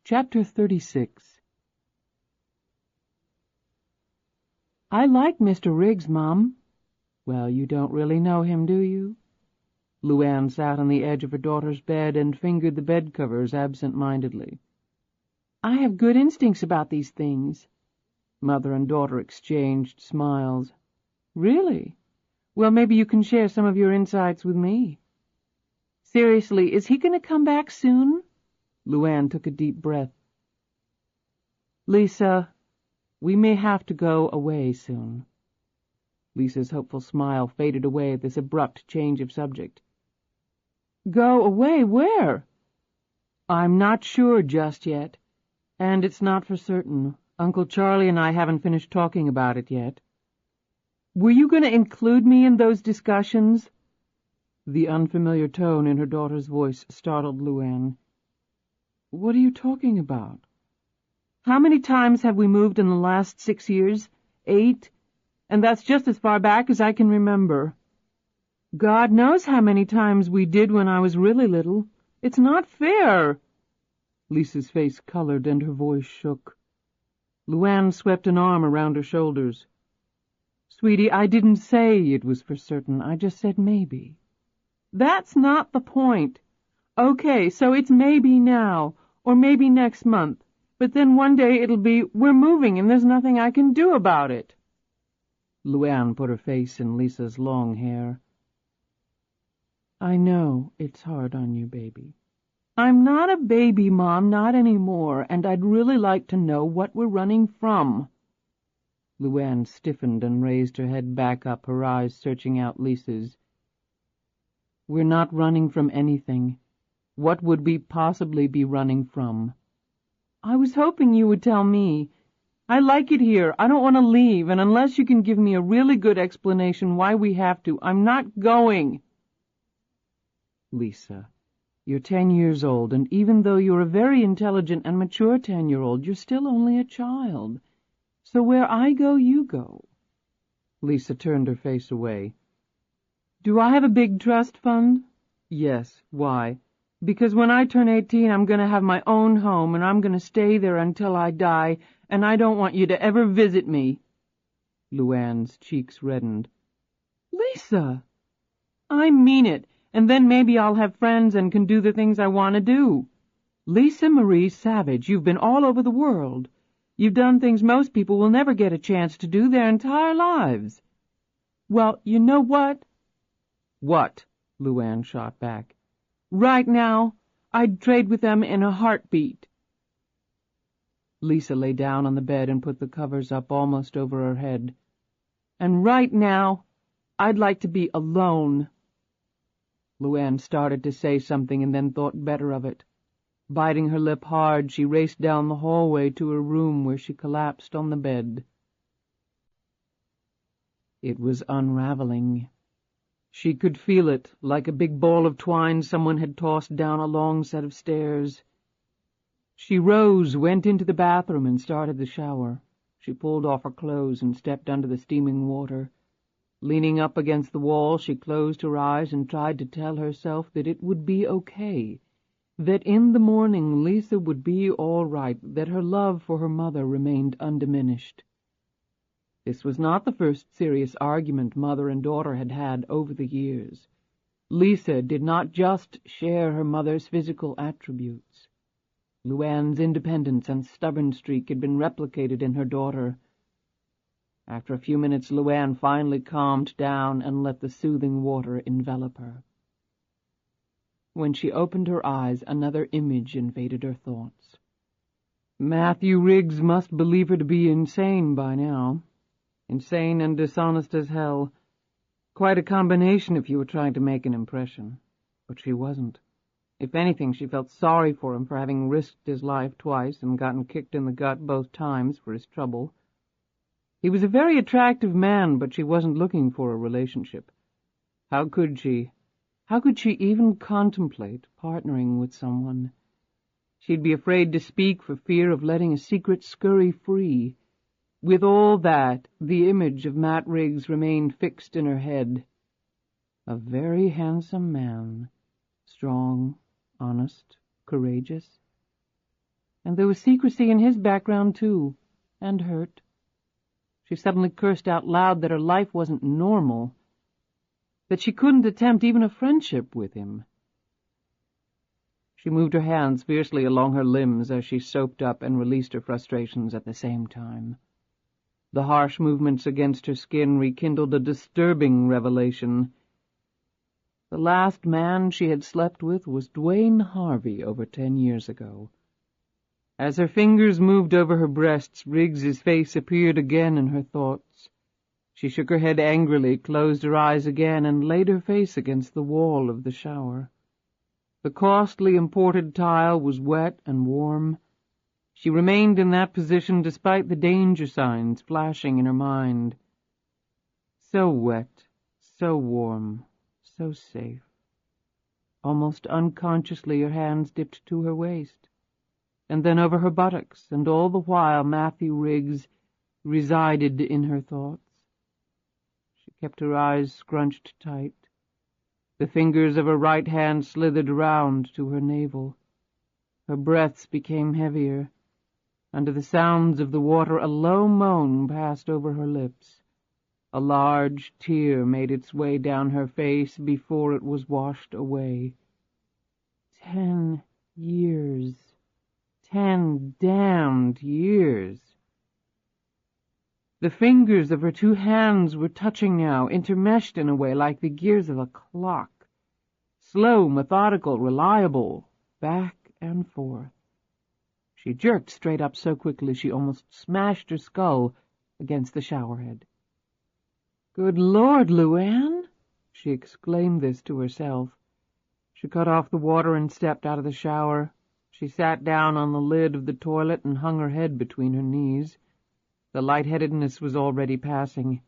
S2: Chapter 36. I like Mr. Riggs, Mom. Well, you don't really know him, do you? LuAnn sat on the edge of her daughter's bed and fingered the bedcovers absent-mindedly. I have good instincts about these things. Mother and daughter exchanged smiles. Really? Well, maybe you can share some of your insights with me. Seriously, is he going to come back soon? LuAnn took a deep breath. Lisa, we may have to go away soon. Lisa's hopeful smile faded away at this abrupt change of subject. Go away? Where? I'm not sure just yet, and it's not for certain. Uncle Charlie and I haven't finished talking about it yet. Were you going to include me in those discussions? The unfamiliar tone in her daughter's voice startled LuAnn. What are you talking about? How many times have we moved in the last 6 years? 8? And that's just as far back as I can remember. God knows how many times we did when I was really little. It's not fair. Lisa's face colored and her voice shook. LuAnn swept an arm around her shoulders. Sweetie, I didn't say it was for certain. I just said maybe. That's not the point. Okay, so it's maybe now, or maybe next month. But then one day it'll be, we're moving and there's nothing I can do about it. LuAnn put her face in Lisa's long hair. I know it's hard on you, baby. I'm not a baby, Mom, not anymore, and I'd really like to know what we're running from. LuAnn stiffened and raised her head back up, her eyes searching out Lisa's. We're not running from anything. What would we possibly be running from? I was hoping you would tell me. I like it here. I don't want to leave, and unless you can give me a really good explanation why we have to, I'm not going. Lisa, you're 10 years old, and even though you're a very intelligent and mature 10-year-old, you're still only a child. So where I go, you go. Lisa turned her face away. Do I have a big trust fund? Yes. Why? Because when I turn 18, I'm going to have my own home, and I'm going to stay there until I die, and I don't want you to ever visit me. LuAnn's cheeks reddened. Lisa! I mean it, and then maybe I'll have friends and can do the things I want to do. Lisa Marie Savage, you've been all over the world. You've done things most people will never get a chance to do their entire lives. Well, you know what? What? LuAnn shot back. Right now, I'd trade with them in a heartbeat. Lisa lay down on the bed and put the covers up almost over her head. And right now, I'd like to be alone. LuAnn started to say something and then thought better of it. Biting her lip hard, she raced down the hallway to her room where she collapsed on the bed. It was unraveling. She could feel it, like a big ball of twine someone had tossed down a long set of stairs. She rose, went into the bathroom, and started the shower. She pulled off her clothes and stepped under the steaming water. Leaning up against the wall, she closed her eyes and tried to tell herself that it would be okay, that in the morning Lisa would be all right, that her love for her mother remained undiminished. This was not the first serious argument mother and daughter had had over the years. Lisa did not just share her mother's physical attributes. LuAnn's independence and stubborn streak had been replicated in her daughter. After a few minutes, LuAnn finally calmed down and let the soothing water envelop her. When she opened her eyes, another image invaded her thoughts. Matthew Riggs must believe her to be insane by now. Insane and dishonest as hell. Quite a combination if you were trying to make an impression. But she wasn't. If anything, she felt sorry for him for having risked his life twice and gotten kicked in the gut both times for his trouble. He was a very attractive man, but she wasn't looking for a relationship. How could she even contemplate partnering with someone? She'd be afraid to speak for fear of letting a secret scurry free. With all that, the image of Matt Riggs remained fixed in her head. A very handsome man, strong, honest, courageous. And there was secrecy in his background, too, and hurt. She suddenly cursed out loud that her life wasn't normal, that she couldn't attempt even a friendship with him. She moved her hands fiercely along her limbs as she soaped up and released her frustrations at the same time. The harsh movements against her skin rekindled a disturbing revelation. The last man she had slept with was Dwayne Harvey over 10 years ago. As her fingers moved over her breasts, Riggs's face appeared again in her thoughts. She shook her head angrily, closed her eyes again, and laid her face against the wall of the shower. The costly imported tile was wet and warm. She remained in that position despite the danger signs flashing in her mind. So wet, so warm, so safe. Almost unconsciously her hands dipped to her waist, and then over her buttocks, and all the while Matthew Riggs resided in her thoughts. She kept her eyes scrunched tight. The fingers of her right hand slithered round to her navel. Her breaths became heavier. Under the sounds of the water, a low moan passed over her lips. A large tear made its way down her face before it was washed away. 10 years. 10 damned years. The fingers of her 2 hands were touching now, intermeshed in a way like the gears of a clock. Slow, methodical, reliable, back and forth. She jerked straight up so quickly she almost smashed her skull against the showerhead. "Good Lord, LuAnn!" She exclaimed this to herself. She cut off the water and stepped out of the shower. She sat down on the lid of the toilet and hung her head between her knees. The lightheadedness was already passing.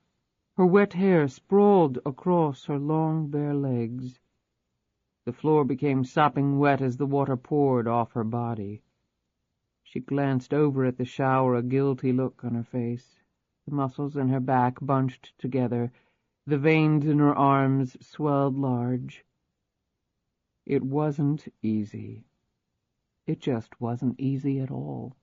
S2: Her wet hair sprawled across her long, bare legs. The floor became sopping wet as the water poured off her body. She glanced over at the shower, a guilty look on her face. The muscles in her back bunched together. The veins in her arms swelled large. It wasn't easy. It just wasn't easy at all.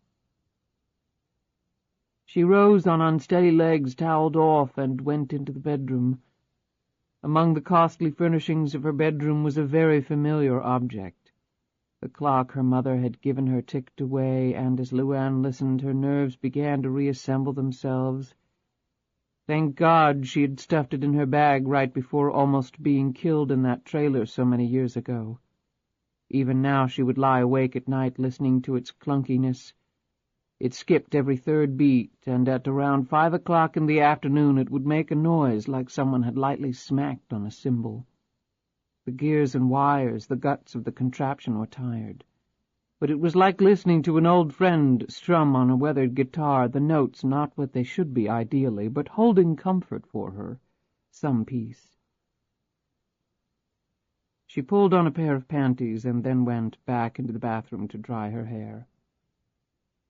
S2: She rose on unsteady legs, toweled off, and went into the bedroom. Among the costly furnishings of her bedroom was a very familiar object. The clock her mother had given her ticked away, and as LuAnn listened, her nerves began to reassemble themselves. Thank God she had stuffed it in her bag right before almost being killed in that trailer so many years ago. Even now she would lie awake at night listening to its clunkiness. It skipped every 3rd beat, and at around 5 o'clock in the afternoon it would make a noise like someone had lightly smacked on a cymbal. The gears and wires, the guts of the contraption were tired. But it was like listening to an old friend strum on a weathered guitar, the notes not what they should be ideally, but holding comfort for her, some peace. She pulled on a pair of panties and then went back into the bathroom to dry her hair.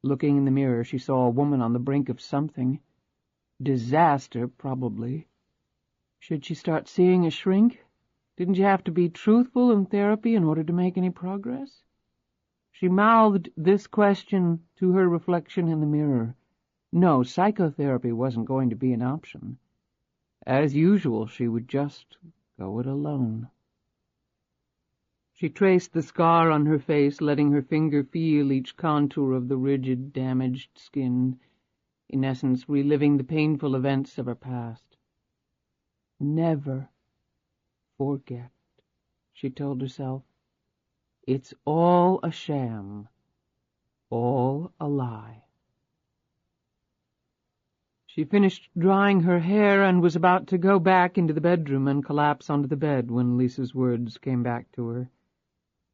S2: Looking in the mirror, she saw a woman on the brink of something. Disaster, probably. Should she start seeing a shrink? Didn't you have to be truthful in therapy in order to make any progress? She mouthed this question to her reflection in the mirror. No, psychotherapy wasn't going to be an option. As usual, she would just go it alone. She traced the scar on her face, letting her finger feel each contour of the rigid, damaged skin, in essence reliving the painful events of her past. Never forget, she told herself. It's all a sham, all a lie. She finished drying her hair and was about to go back into the bedroom and collapse onto the bed when Lisa's words came back to her.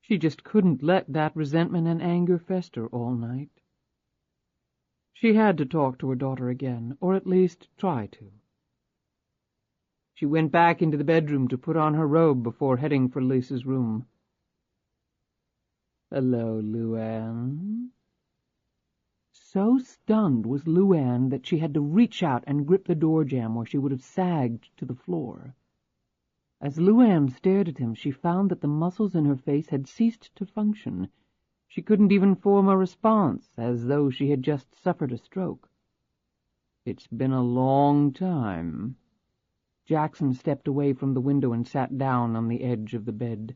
S2: She just couldn't let that resentment and anger fester all night. She had to talk to her daughter again, or at least try to. She went back into the bedroom to put on her robe before heading for Lisa's room. "Hello, LuAnn." So stunned was LuAnn that she had to reach out and grip the door jamb where she would have sagged to the floor. As LuAnn stared at him, she found that the muscles in her face had ceased to function. She couldn't even form a response, as though she had just suffered a stroke. "It's been a long time." Jackson stepped away from the window and sat down on the edge of the bed.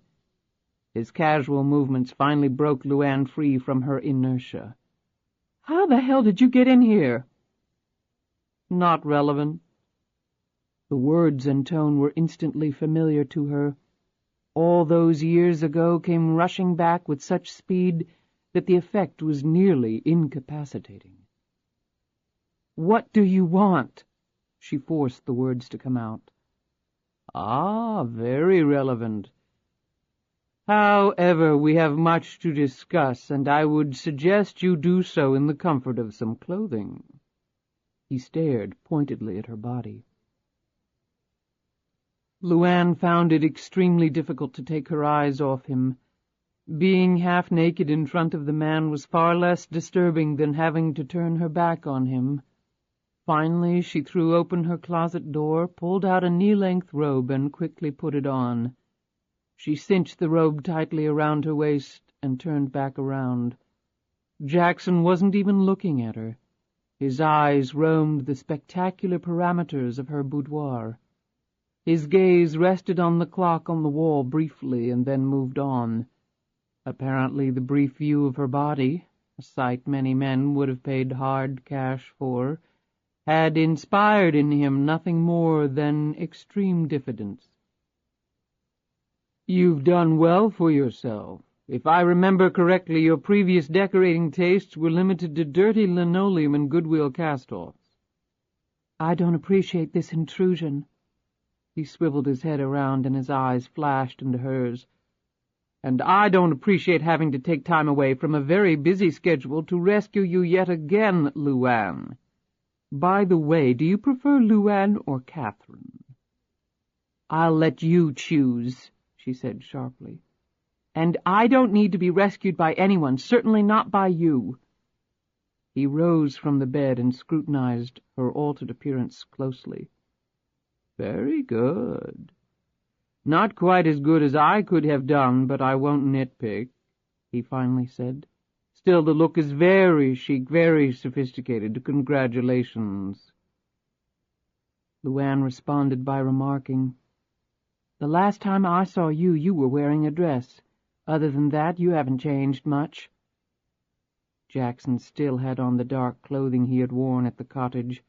S2: His casual movements finally broke LuAnn free from her inertia. "How the hell did you get in here?" "Not relevant." The words and tone were instantly familiar to her. All those years ago came rushing back with such speed that the effect was nearly incapacitating. "What do you want?" She forced the words to come out. "Ah, very relevant. However, we have much to discuss, and I would suggest you do so in the comfort of some clothing." He stared pointedly at her body. LuAnn found it extremely difficult to take her eyes off him. Being half naked in front of the man was far less disturbing than having to turn her back on him. Finally, she threw open her closet door, pulled out a knee-length robe, and quickly put it on. She cinched the robe tightly around her waist and turned back around. Jackson wasn't even looking at her. His eyes roamed the spectacular parameters of her boudoir. His gaze rested on the clock on the wall briefly and then moved on. Apparently the brief view of her body, a sight many men would have paid hard cash for,
S1: had inspired in him nothing more than extreme diffidence. "You've done well for yourself. If I remember correctly, your previous decorating tastes were limited to dirty linoleum and Goodwill cast-offs." "I don't appreciate this intrusion." He swiveled his head around and his eyes flashed into hers. "And I don't appreciate having to take time away from a very busy schedule to rescue you yet again, LuAnn. By the way, do you prefer LuAnn or Catherine?" "I'll let you choose," she said sharply. "And I don't need to be rescued by anyone, certainly not by you." He rose from the bed and scrutinized her altered appearance closely. "Very good. Not quite as good as I could have done, but I won't nitpick," he finally said. "Still, the look is very chic, very sophisticated. Congratulations." LuAnn responded by remarking, "The last time I saw you, you were wearing a dress. Other than that, you haven't changed much." Jackson still had on the dark clothing he had worn at the cottage.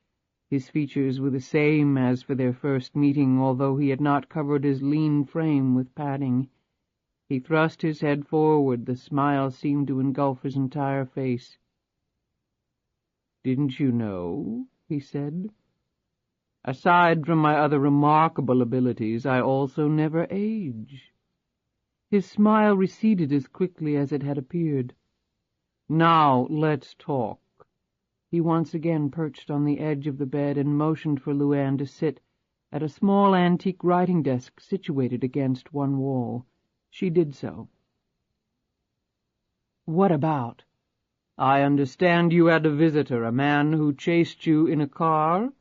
S1: His features were the same as for their first meeting, although he had not covered his lean frame with padding. He thrust his head forward. The smile seemed to engulf his entire face. "Didn't you know?" he said. "Aside from my other remarkable abilities, I also never age." His smile receded as quickly as it had appeared. "Now let's talk." He once again perched on the edge of the bed and motioned for LuAnn to sit at a small antique writing desk situated against one wall. She did so. "What about?" "I understand you had a visitor, a man who chased you in a car?"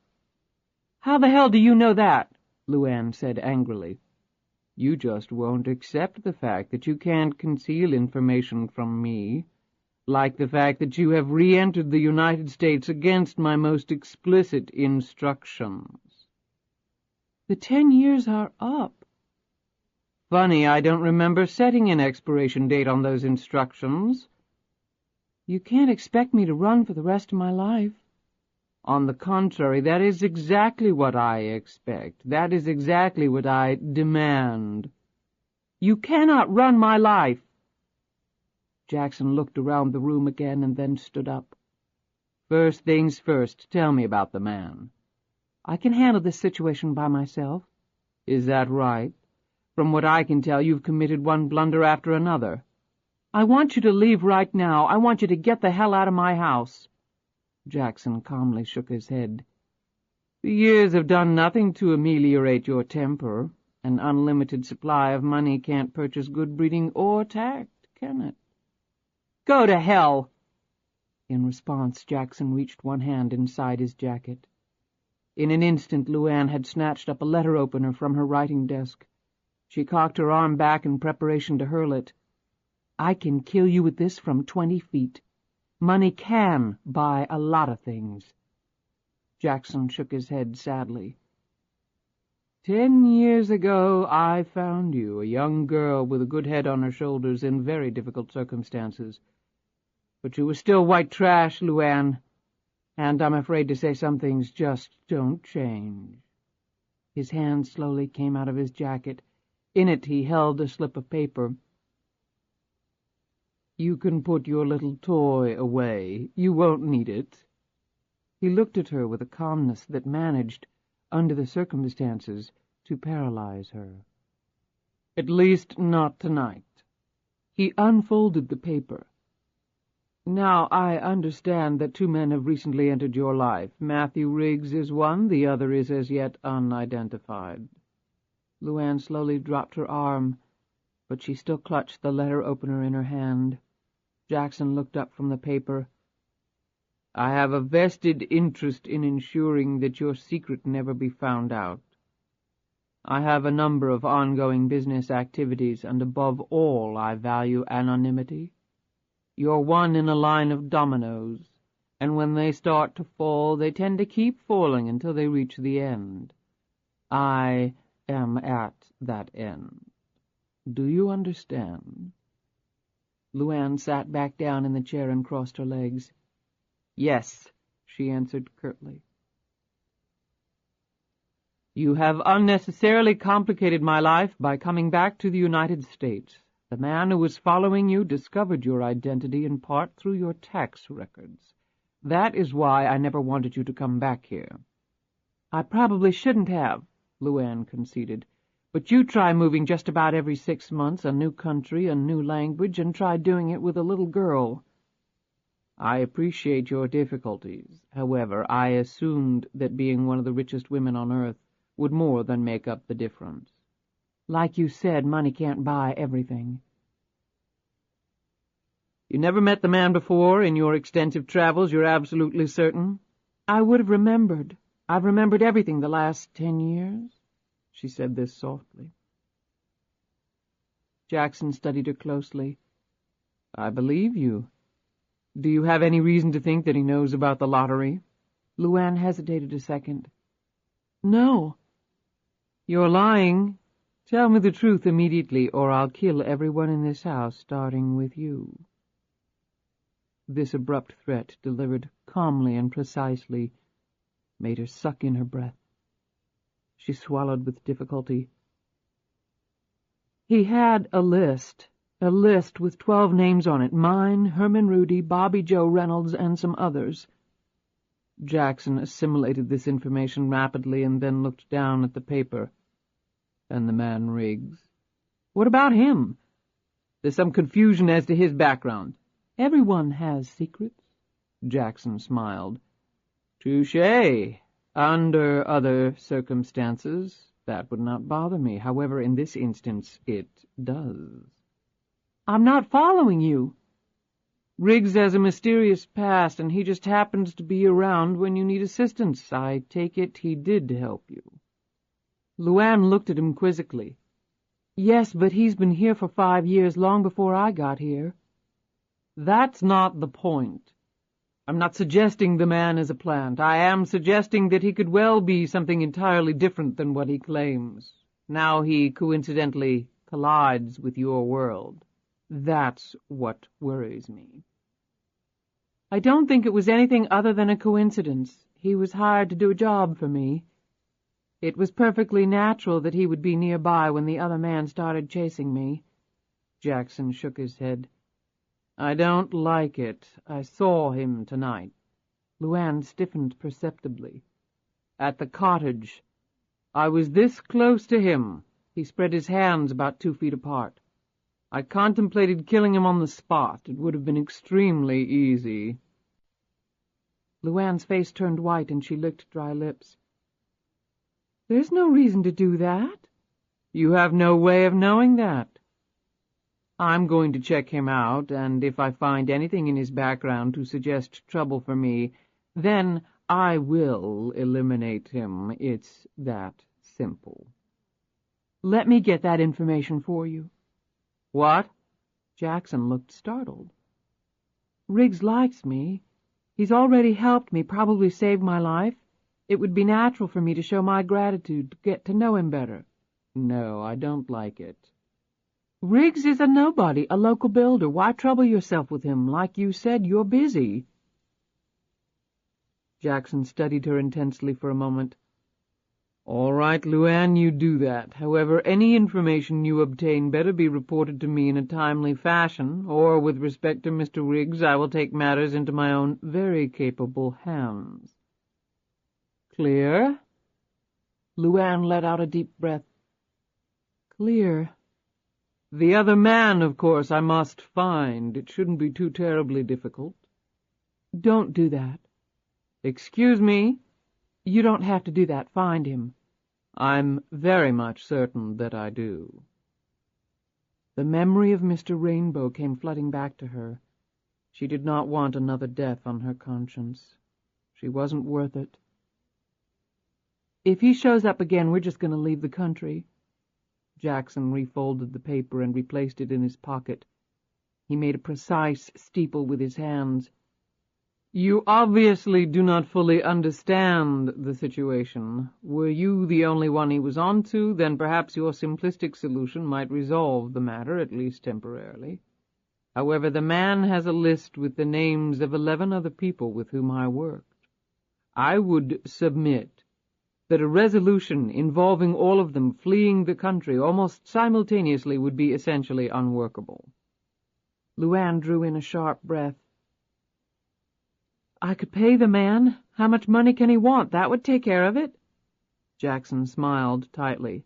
S1: "How the hell do you know that?" LuAnn said angrily. "You just won't accept the fact that you can't conceal information from me. Like the fact that you have re-entered the United States against my most explicit instructions." "The 10 years are up." "Funny, I don't remember setting an expiration date on those instructions." "You can't expect me to run for the rest of my life." "On the contrary, that is exactly what I expect. That is exactly what I demand." "You cannot run my life." Jackson looked around the room again and then stood up. "First things first, tell me about the man." "I can handle this situation by myself." "Is that right? From what I can tell, you've committed one blunder after another." "I want you to leave right now. I want you to get the hell out of my house." Jackson calmly shook his head. "The years have done nothing to ameliorate your temper. An unlimited supply of money can't purchase good breeding or tact, can it?" "Go to hell!" In response, Jackson reached one hand inside his jacket. In an instant, LuAnn had snatched up a letter-opener from her writing desk. She cocked her arm back in preparation to hurl it. "I can kill you with this from 20 feet. Money can buy a lot of things." Jackson shook his head sadly. 10 years ago I found you, a young girl with a good head on her shoulders in very difficult circumstances. But you were still white trash, LuAnn, and I'm afraid to say some things just don't change." His hand slowly came out of his jacket. In it he held a slip of paper. "You can put your little toy away. You won't need it." He looked at her with a calmness that managed, under the circumstances, to paralyze her. "At least not tonight." He unfolded the paper. "Now, I understand that 2 men have recently entered your life. Matthew Riggs is one, the other is as yet unidentified." LuAnn slowly dropped her arm, but she still clutched the letter-opener in her hand. Jackson looked up from the paper. "I have a vested interest in ensuring that your secret never be found out. I have a number of ongoing business activities, and above all I value anonymity. You're one in a line of dominoes, and when they start to fall, they tend to keep falling until they reach the end. I am at that end. Do you understand?" LuAnn sat back down in the chair and crossed her legs. "Yes," she answered curtly.
S2: You have unnecessarily complicated my life by coming back to the United States. The man who was following you discovered your identity in part through your tax records. That is why I never wanted you to come back here." "I probably shouldn't have," LuAnn conceded. "But you try moving just about every 6 months, a new country, a new language, and try doing it with a little girl." "I appreciate your difficulties. However, I assumed that being one of the richest women on earth would more than make up the difference." "Like you said, money can't buy everything." "You never met the man before in your extensive travels, you're absolutely certain?" "I would have remembered. I've remembered everything the last 10 years. She said this softly. Jackson studied her closely. "I believe you. Do you have any reason to think that he knows about the lottery?" LuAnn hesitated a second. "No." "You're lying. Tell me the truth immediately, or I'll kill everyone in this house, starting with you." This abrupt threat, delivered calmly and precisely, made her suck in her breath. She swallowed with difficulty. "He had a list with 12 names on it, mine, Herman Rudy, Bobby Joe Reynolds, and some others." Jackson assimilated this information rapidly and then looked down at the paper. "And the man Riggs? What about him? There's some confusion as to his background." "Everyone has secrets," Jackson smiled. "Touché. Under other circumstances, that would not bother me. However, in this instance, it does." "I'm not following you." "Riggs has a mysterious past, and he just happens to be around when you need assistance. I take it he did help you." LuAnn looked at him quizzically. "Yes, but he's been here for 5 years, long before I got here." "That's not the point. I'm not suggesting the man is a plant. I am suggesting that he could well be something entirely different than what he claims. Now he coincidentally collides with your world. That's what worries me." "I don't think it was anything other than a coincidence. He was hired to do a job for me. It was perfectly natural that he would be nearby when the other man started chasing me." Jackson shook his head. "I don't like it. I saw him tonight." LuAnn stiffened perceptibly. "At the cottage. I was this close to him. He spread his hands about 2 feet apart. I contemplated killing him on the spot. It would have been extremely easy." LuAnn's face turned white and she licked dry lips. "There's no reason to do that." "You have no way of knowing that. I'm going to check him out, and if I find anything in his background to suggest trouble for me, then I will eliminate him. It's that simple." "Let me get that information for you." "What?" Jackson looked startled. "Riggs likes me. He's already helped me, probably saved my life. It would be natural for me to show my gratitude, to get to know him better." "No, I don't like it." "Riggs is a nobody, a local builder. Why trouble yourself with him? Like you said, you're busy." Jackson studied her intensely for a moment. "All right, LuAnn, you do that. However, any information you obtain better be reported to me in a timely fashion, or with respect to Mr. Riggs, I will take matters into my own very capable hands. Clear?" LuAnn let out a deep breath. "Clear." "The other man, of course, I must find. It shouldn't be too terribly difficult." "Don't do that." "Excuse me?" "You don't have to do that. Find him." "I'm very much certain that I do." The memory of Mr. Rainbow came flooding back to her. She did not want another death on her conscience. She wasn't worth it. "If he shows up again, we're just going to leave the country." Jackson refolded the paper and replaced it in his pocket. He made a precise steeple with his hands. "You obviously do not fully understand the situation. Were you the only one he was on to, then perhaps your simplistic solution might resolve the matter, at least temporarily. However, the man has a list with the names of 11 other people with whom I worked. I would submit that a resolution involving all of them fleeing the country almost simultaneously would be essentially unworkable. LuAnn drew in a sharp breath. I could pay the man. How much money can he want? That would take care of it. Jackson smiled tightly.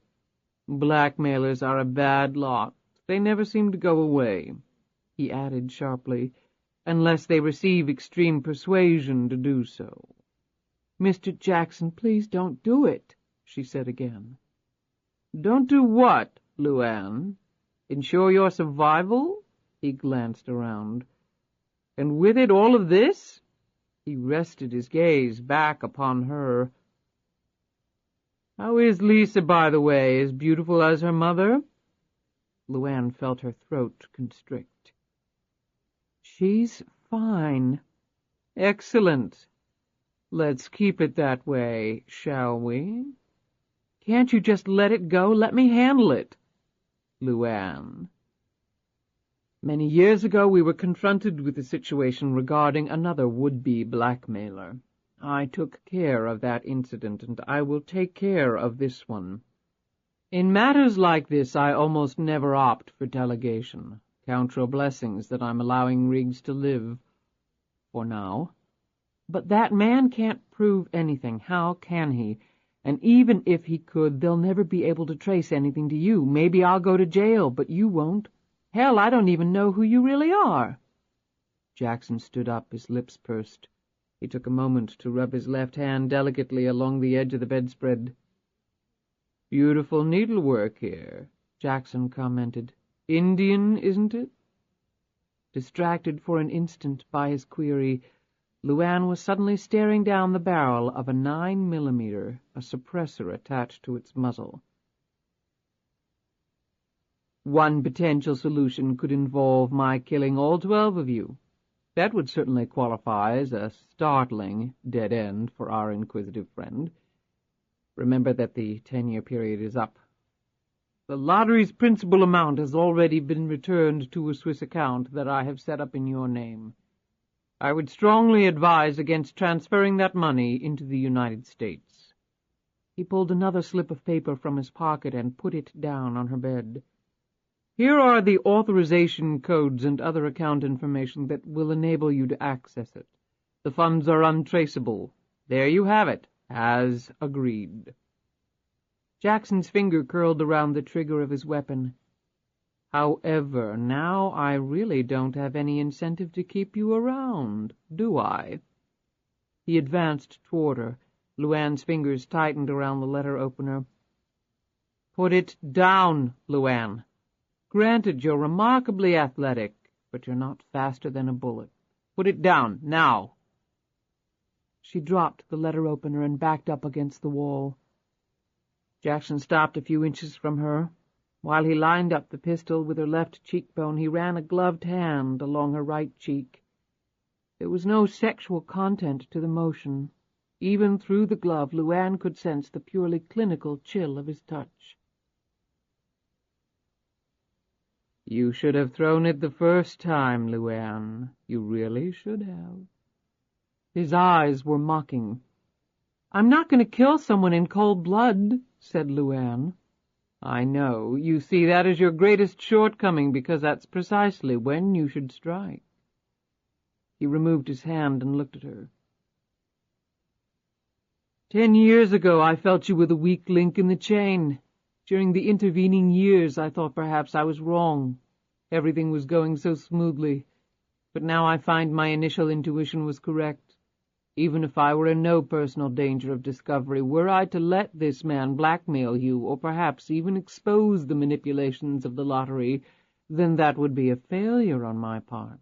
S2: Blackmailers are a bad lot. They never seem to go away, he added sharply, unless they receive extreme persuasion to do so. Mr. Jackson, please don't do it, she said again. Don't do what, LuAnn? Ensure your survival? He glanced around. And with it all of this? He rested his gaze back upon her. How is Lisa, by the way, as beautiful as her mother? LuAnn felt her throat constrict. She's fine. Excellent. Let's keep it that way, shall we? Can't you just let it go? Let me handle it. LuAnn. Many years ago we were confronted with a situation regarding another would-be blackmailer. I took care of that incident, and I will take care of this one. In matters like this, I almost never opt for delegation. Count your blessings that I'm allowing Riggs to live. For now. But that man can't prove anything. How can he? And even if he could, they'll never be able to trace anything to you. Maybe I'll go to jail, but you won't. Hell, I don't even know who you really are. Jackson stood up, his lips pursed. He took a moment to rub his left hand delicately along the edge of the bedspread. Beautiful needlework here, Jackson commented. Indian, isn't it? Distracted for an instant by his query, LuAnn was suddenly staring down the barrel of a 9mm, a suppressor attached to its muzzle. One potential solution could involve my killing all 12 of you. That would certainly qualify as a startling dead end for our inquisitive friend. Remember that the 10-year period is up. The lottery's principal amount has already been returned to a Swiss account that I have set up in your name. I would strongly advise against transferring that money into the United States. He pulled another slip of paper from his pocket and put it down on her bed. Here are the authorization codes and other account information that will enable you to access it. The funds are untraceable. There you have it, as agreed. Jackson's finger curled around the trigger of his weapon. However, now I really don't have any incentive to keep you around, do I? He advanced toward her. LuAnn's fingers tightened around the letter opener. Put it down, LuAnn. Granted, you're remarkably athletic, but you're not faster than a bullet. Put it down, now. She dropped the letter opener and backed up against the wall. Jackson stopped a few inches from her. While he lined up the pistol with her left cheekbone, he ran a gloved hand along her right cheek. There was no sexual content to the motion. Even through the glove, LuAnn could sense the purely clinical chill of his touch. You should have thrown it the first time, LuAnn. You really should have. His eyes were mocking. I'm not going to kill someone in cold blood, said LuAnn. I know. You see that as your greatest shortcoming, because that's precisely when you should strike. He removed his hand and looked at her. 10 years ago I felt you were the weak link in the chain. During the intervening years I thought perhaps I was wrong. Everything was going so smoothly. But now I find my initial intuition was correct. Even if I were in no personal danger of discovery, were I to let this man blackmail you, or perhaps even expose the manipulations of the lottery, then that would be a failure on my part.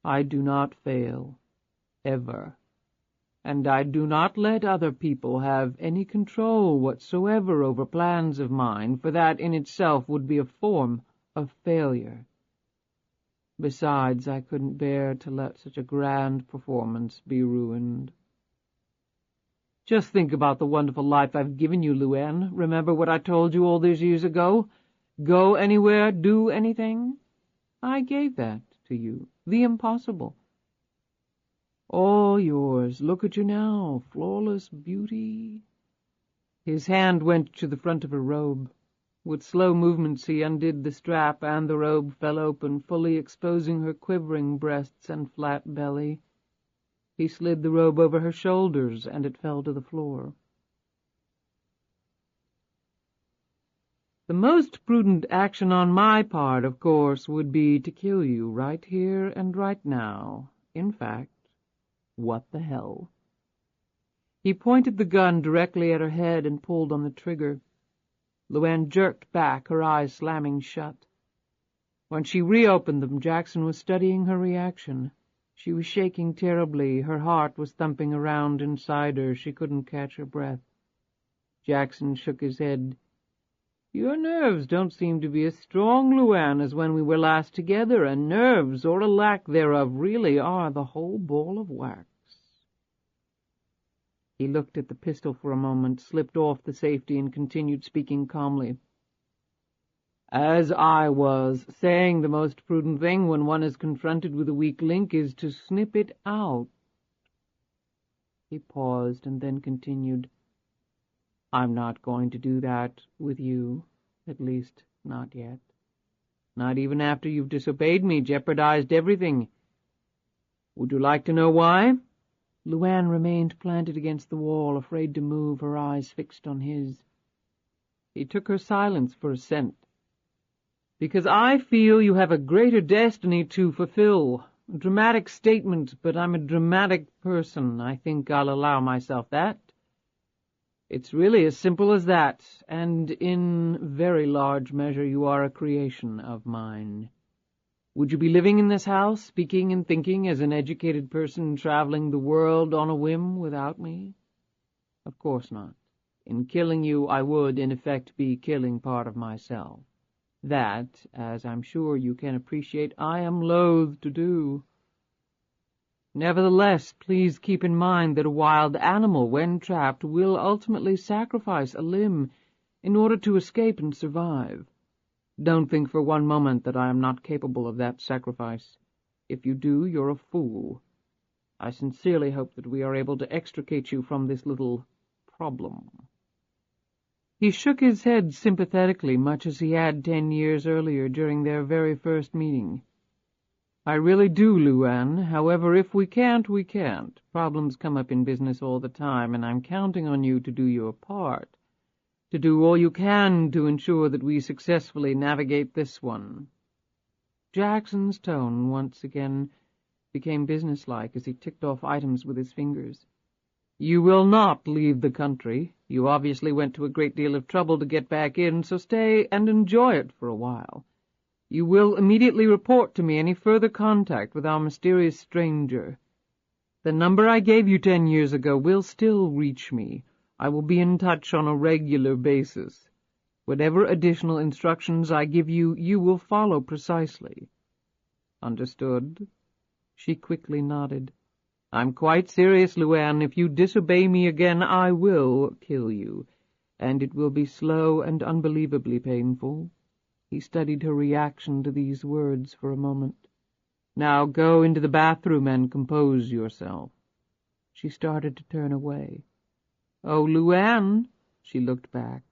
S2: I do not fail, ever. And I do not let other people have any control whatsoever over plans of mine, for that in itself would be a form of failure. Besides, I couldn't bear to let such a grand performance be ruined. Just think about the wonderful life I've given you, LuAnn. Remember what I told you all those years ago? Go anywhere, do anything? I gave that to you. The impossible. All yours. Look at you now, flawless beauty." His hand went to the front of her robe. With slow movements he undid the strap, and the robe fell open, fully exposing her quivering breasts and flat belly. He slid the robe over her shoulders, and it fell to the floor. "The most prudent action on my part, of course, would be to kill you right here and right now. In fact, what the hell?" He pointed the gun directly at her head and pulled on the trigger. LuAnn jerked back, her eyes slamming shut. When she reopened them, Jackson was studying her reaction. She was shaking terribly. Her heart was thumping around inside her. She couldn't catch her breath. Jackson shook his head. "Your nerves don't seem to be as strong, LuAnn, as when we were last together, and nerves, or a lack thereof, really are the whole ball of wax." He looked at the pistol for a moment, slipped off the safety, and continued, speaking calmly. "As I was saying, the most prudent thing when one is confronted with a weak link is to snip it out." He paused and then continued, "I'm not going to do that with you, at least not yet. Not even after you've disobeyed me, jeopardized everything. Would you like to know why?" LuAnn remained planted against the wall, afraid to move, her eyes fixed on his. He took her silence for assent. "Because I feel you have a greater destiny to fulfill. A dramatic statement, but I'm a dramatic person. I think I'll allow myself that. It's really as simple as that, and in very large measure you are a creation of mine. Would you be living in this house, speaking and thinking as an educated person traveling the world on a whim without me? Of course not. In killing you, I would, in effect, be killing part of myself. That, as I'm sure you can appreciate, I am loath to do. Nevertheless, please keep in mind that a wild animal, when trapped, will ultimately sacrifice a limb in order to escape and survive. Don't think for one moment that I am not capable of that sacrifice. If you do, you're a fool. I sincerely hope that we are able to extricate you from this little problem." He shook his head sympathetically, much as he had 10 years earlier during their very first meeting. "I really do, LuAnn. However, if we can't, we can't. Problems come up in business all the time, and I'm counting on you to do your part, to do all you can to ensure that we successfully navigate this one." Jackson's tone once again became businesslike as he ticked off items with his fingers. "You will not leave the country. You obviously went to a great deal of trouble to get back in, so stay and enjoy it for a while. You will immediately report to me any further contact with our mysterious stranger. The number I gave you 10 years ago will still reach me. I will be in touch on a regular basis. Whatever additional instructions I give you, you will follow precisely." "Understood?" She quickly nodded. "I'm quite serious, LuAnn. If you disobey me again, I will kill you, and it will be slow and unbelievably painful." He studied her reaction to these words for a moment. "Now go into the bathroom and compose yourself." She started to turn away. "Oh, LuAnn," she looked back,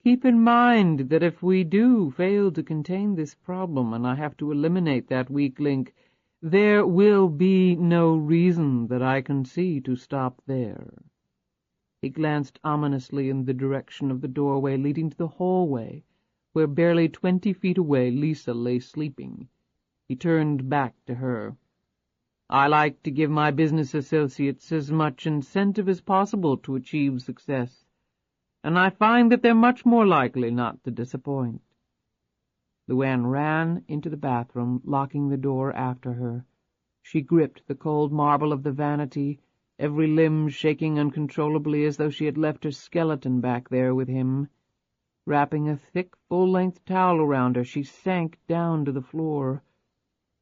S2: "keep in mind that if we do fail to contain this problem and I have to eliminate that weak link, there will be no reason that I can see to stop there." He glanced ominously in the direction of the doorway leading to the hallway, where barely 20 feet away Lisa lay sleeping. He turned back to her. "I like to give my business associates as much incentive as possible to achieve success, and I find that they're much more likely not to disappoint." LuAnn ran into the bathroom, locking the door after her. She gripped the cold marble of the vanity, every limb shaking uncontrollably as though she had left her skeleton back there with him. Wrapping a thick, full-length towel around her, she sank down to the floor.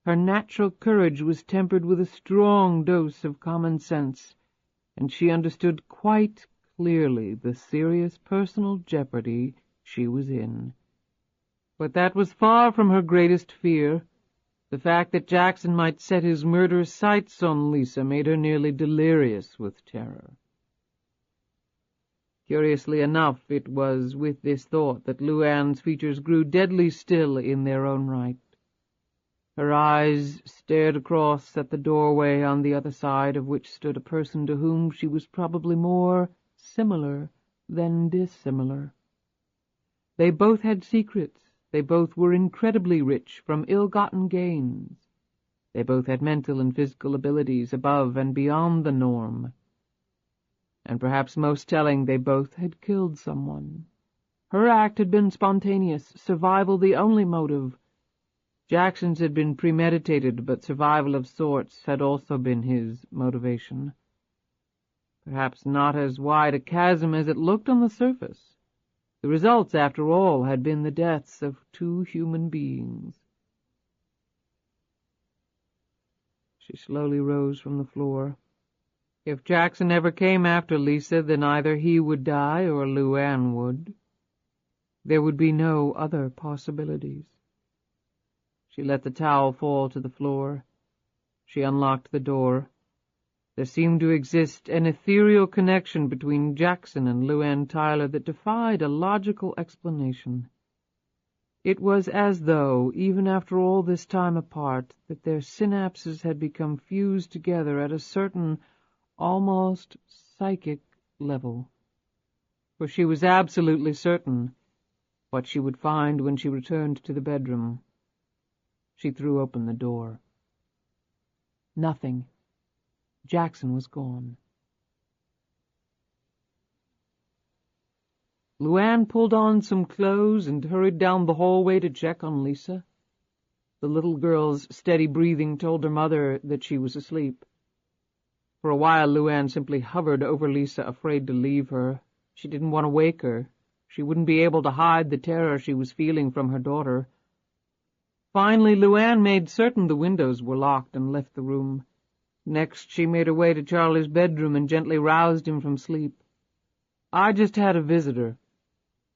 S2: Her natural courage was tempered with a strong dose of common sense, and she understood quite clearly the serious personal jeopardy she was in. But that was far from her greatest fear. The fact that Jackson might set his murderous sights on Lisa made her nearly delirious with terror. Curiously enough, it was with this thought that LuAnn's features grew deadly still in their own right. Her eyes stared across at the doorway on the other side of which stood a person to whom she was probably more similar than dissimilar. They both had secrets. They both were incredibly rich from ill-gotten gains. They both had mental and physical abilities above and beyond the norm. And perhaps most telling, they both had killed someone. Her act had been spontaneous, survival the only motive. Jackson's had been premeditated, but survival of sorts had also been his motivation. Perhaps not as wide a chasm as it looked on the surface. The results, after all, had been the deaths of 2 human beings. She slowly rose from the floor. If Jackson ever came after Lisa, then either he would die or LuAnn would. There would be no other possibilities. She let the towel fall to the floor. She unlocked the door. There seemed to exist an ethereal connection between Jackson and LuAnn Tyler that defied a logical explanation. It was as though, even after all this time apart, that their synapses had become fused together at a certain, almost psychic level. For she was absolutely certain what she would find when she returned to the bedroom. She threw open the door. Nothing. Jackson was gone. LuAnn pulled on some clothes and hurried down the hallway to check on Lisa. The little girl's steady breathing told her mother that she was asleep. For a while, LuAnn simply hovered over Lisa, afraid to leave her. She didn't want to wake her. She wouldn't be able to hide the terror she was feeling from her daughter. Finally, LuAnn made certain the windows were locked and left the room. Next, she made her way to Charlie's bedroom and gently roused him from sleep. "I just had a visitor."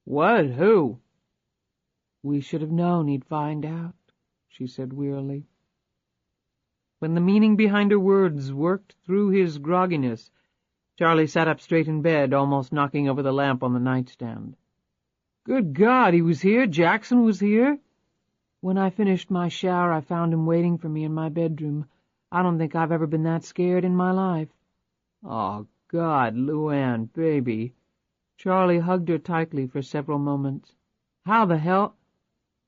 S2: "What? Who?" "We should have known he'd find out," she said wearily. When the meaning behind her words worked through his grogginess, Charlie sat up straight in bed, almost knocking over the lamp on the nightstand. "Good God, he was here? Jackson was here?" "When I finished my shower, I found him waiting for me in my bedroom. I don't think I've ever been that scared in my life." "Oh, God, LuAnn, baby." Charlie hugged her tightly for several moments. How the hell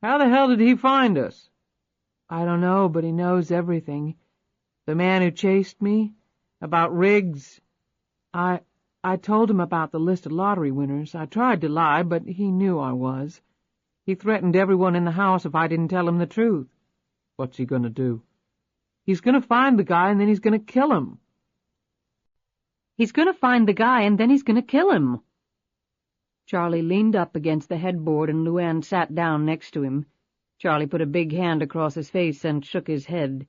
S2: did he find us?" "I don't know, but he knows everything. The man who chased me, about Riggs. I told him about the list of lottery winners. I tried to lie, but he knew I was. He threatened everyone in the house if I didn't tell him the truth." "What's he going to do?" "He's going to find the guy, and then he's going to kill him." "He's going to find the guy, and then he's going to kill him." Charlie leaned up against the headboard, and LuAnn sat down next to him. Charlie put a big hand across his face and shook his head.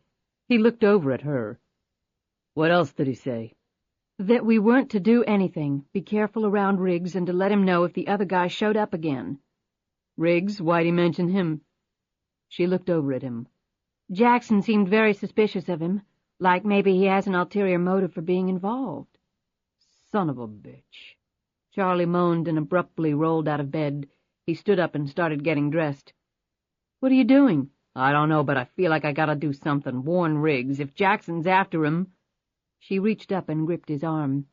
S2: He looked over at her. "What else did he say?" "That we weren't to do anything, be careful around Riggs, and to let him know if the other guy showed up again." "Riggs? Why'd he mention him?" She looked over at him. "Jackson seemed very suspicious of him, like maybe he has an ulterior motive for being involved." "Son of a bitch." Charlie moaned and abruptly rolled out of bed. He stood up and started getting dressed. "What are you doing?" "I don't know, but I feel like I gotta do something. Warn Riggs. If Jackson's after him—" She reached up and gripped his arm.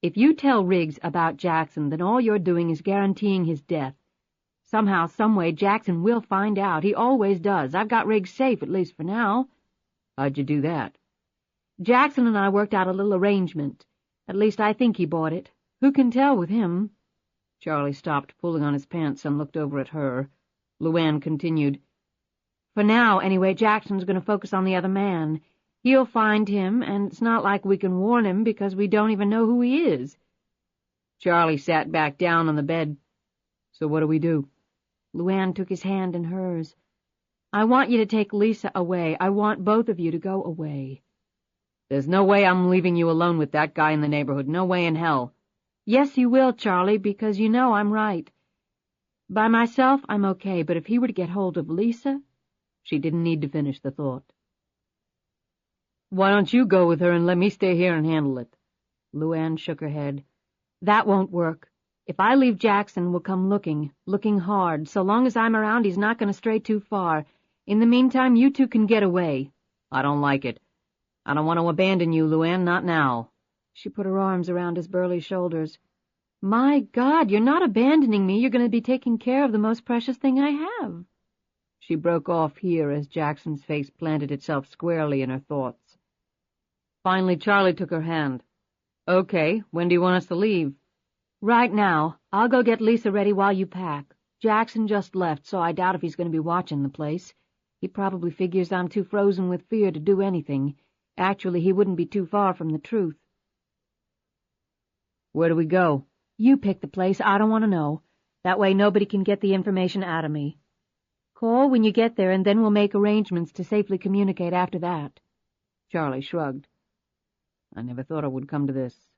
S2: "If you tell Riggs about Jackson, then all you're doing is guaranteeing his death. Somehow, someway, Jackson will find out. He always does. I've got Riggs safe, at least for now." "How'd you do that?" "Jackson and I worked out a little arrangement. At least I think he bought it. Who can tell with him?" Charlie stopped pulling on his pants and looked over at her. LuAnn continued, "For now, anyway, Jackson's going to focus on the other man. He'll find him, and it's not like we can warn him because we don't even know who he is." Charlie sat back down on the bed. "So what do we do?" LuAnn took his hand in hers. "I want you to take Lisa away. I want both of you to go away." "There's no way I'm leaving you alone with that guy in the neighborhood. No way in hell." "Yes, you will, Charlie, because you know I'm right. By myself, I'm okay, but if he were to get hold of Lisa,
S3: She didn't need to finish the thought. "Why don't you go with her and let me stay here and handle it?" LuAnn shook her head. "That won't work. If I leave, Jackson will come looking hard. So long as I'm around, he's not going to stray too far. In the meantime, you two can get away." "I don't like it. I don't want to abandon you, LuAnn, not now." She put her arms around his burly shoulders. "My God, you're not abandoning me. You're going to be taking care of the most precious thing I have." She broke off here as Jackson's face planted itself squarely in her thoughts. Finally, Charlie took her hand. "Okay, when do you want us to leave?" "Right now. I'll go get Lisa ready while you pack. Jackson just left, so I doubt if he's going to be watching the place. He probably figures I'm too frozen with fear to do anything. Actually, he wouldn't be too far from the truth." "Where do we go?" "You pick the place. I don't want to know. That way nobody can get the information out of me. Call when you get there, and then we'll make arrangements to safely communicate after that." Charlie shrugged. "I never thought it would come to this."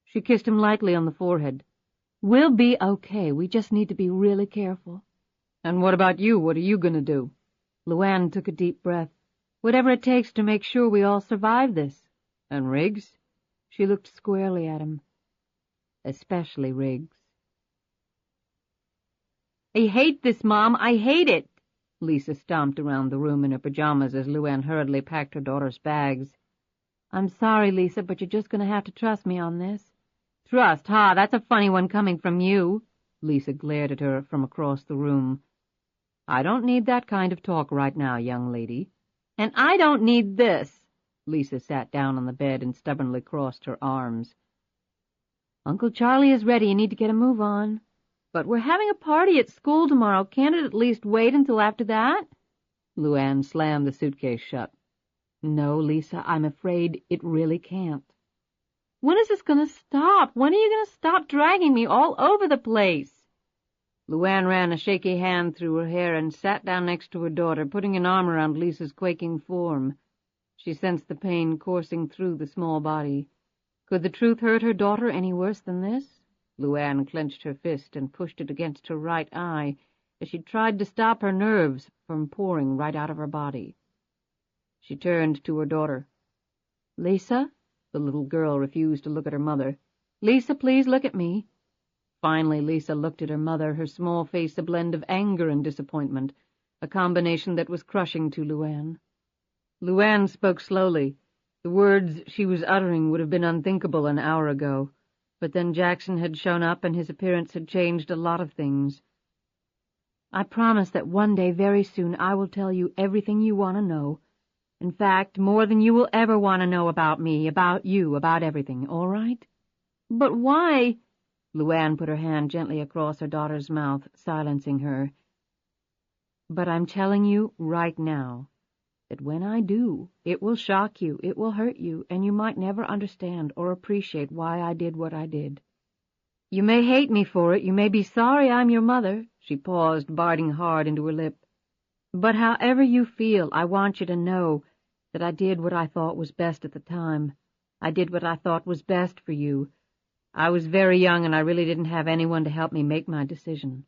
S3: She kissed him lightly on the forehead. "We'll be okay. We just need to be really careful." "And what about you? What are you going to do?" LuAnn took a deep breath. "Whatever it takes to make sure we all survive this." "And Riggs?" She looked squarely at him. "Especially Riggs." "I hate this, Mom. I hate it." Lisa stomped around the room in her pajamas as LuAnn hurriedly packed her daughter's bags. "I'm sorry, Lisa, but you're just going to have to trust me on this." "Trust, ha! That's a funny one coming from you." Lisa glared at her from across the room. "I don't need that kind of talk right now, young lady." "And I don't need this." Lisa sat down on the bed and stubbornly crossed her arms. "Uncle Charlie is ready. You need to get a move on." "But we're having a party at school tomorrow. Can't it at least wait until after that?" LuAnn slammed the suitcase shut. "No, Lisa, I'm afraid it really can't." "When is this going to stop? When are you going to stop dragging me all over the place?" LuAnn ran a shaky hand through her hair and sat down next to her daughter, putting an arm around Lisa's quaking form. She sensed the pain coursing through the small body. Could the truth hurt her daughter any worse than this? LuAnn clenched her fist and pushed it against her right eye as she tried to stop her nerves from pouring right out of her body. She turned to her daughter. "Lisa?" The little girl refused to look at her mother. "Lisa, please look at me." Finally, Lisa looked at her mother, her small face a blend of anger and disappointment, a combination that was crushing to LuAnn. LuAnn spoke slowly. The words she was uttering would have been unthinkable an hour ago, but then Jackson had shown up and his appearance had changed a lot of things. "I promise that one day, very soon, I will tell you everything you want to know. In fact, more than you will ever want to know about me, about you, about everything, all right?" "But why?" LuAnn put her hand gently across her daughter's mouth, silencing her. "But I'm telling you right now that when I do, it will shock you, it will hurt you, and you might never understand or appreciate why I did what I did. You may hate me for it, you may be sorry I'm your mother." She paused, biting hard into her lip. "But however you feel, I want you to know that I did what I thought was best at the time. I did what I thought was best for you. I was very young, and I really didn't have anyone to help me make my decision."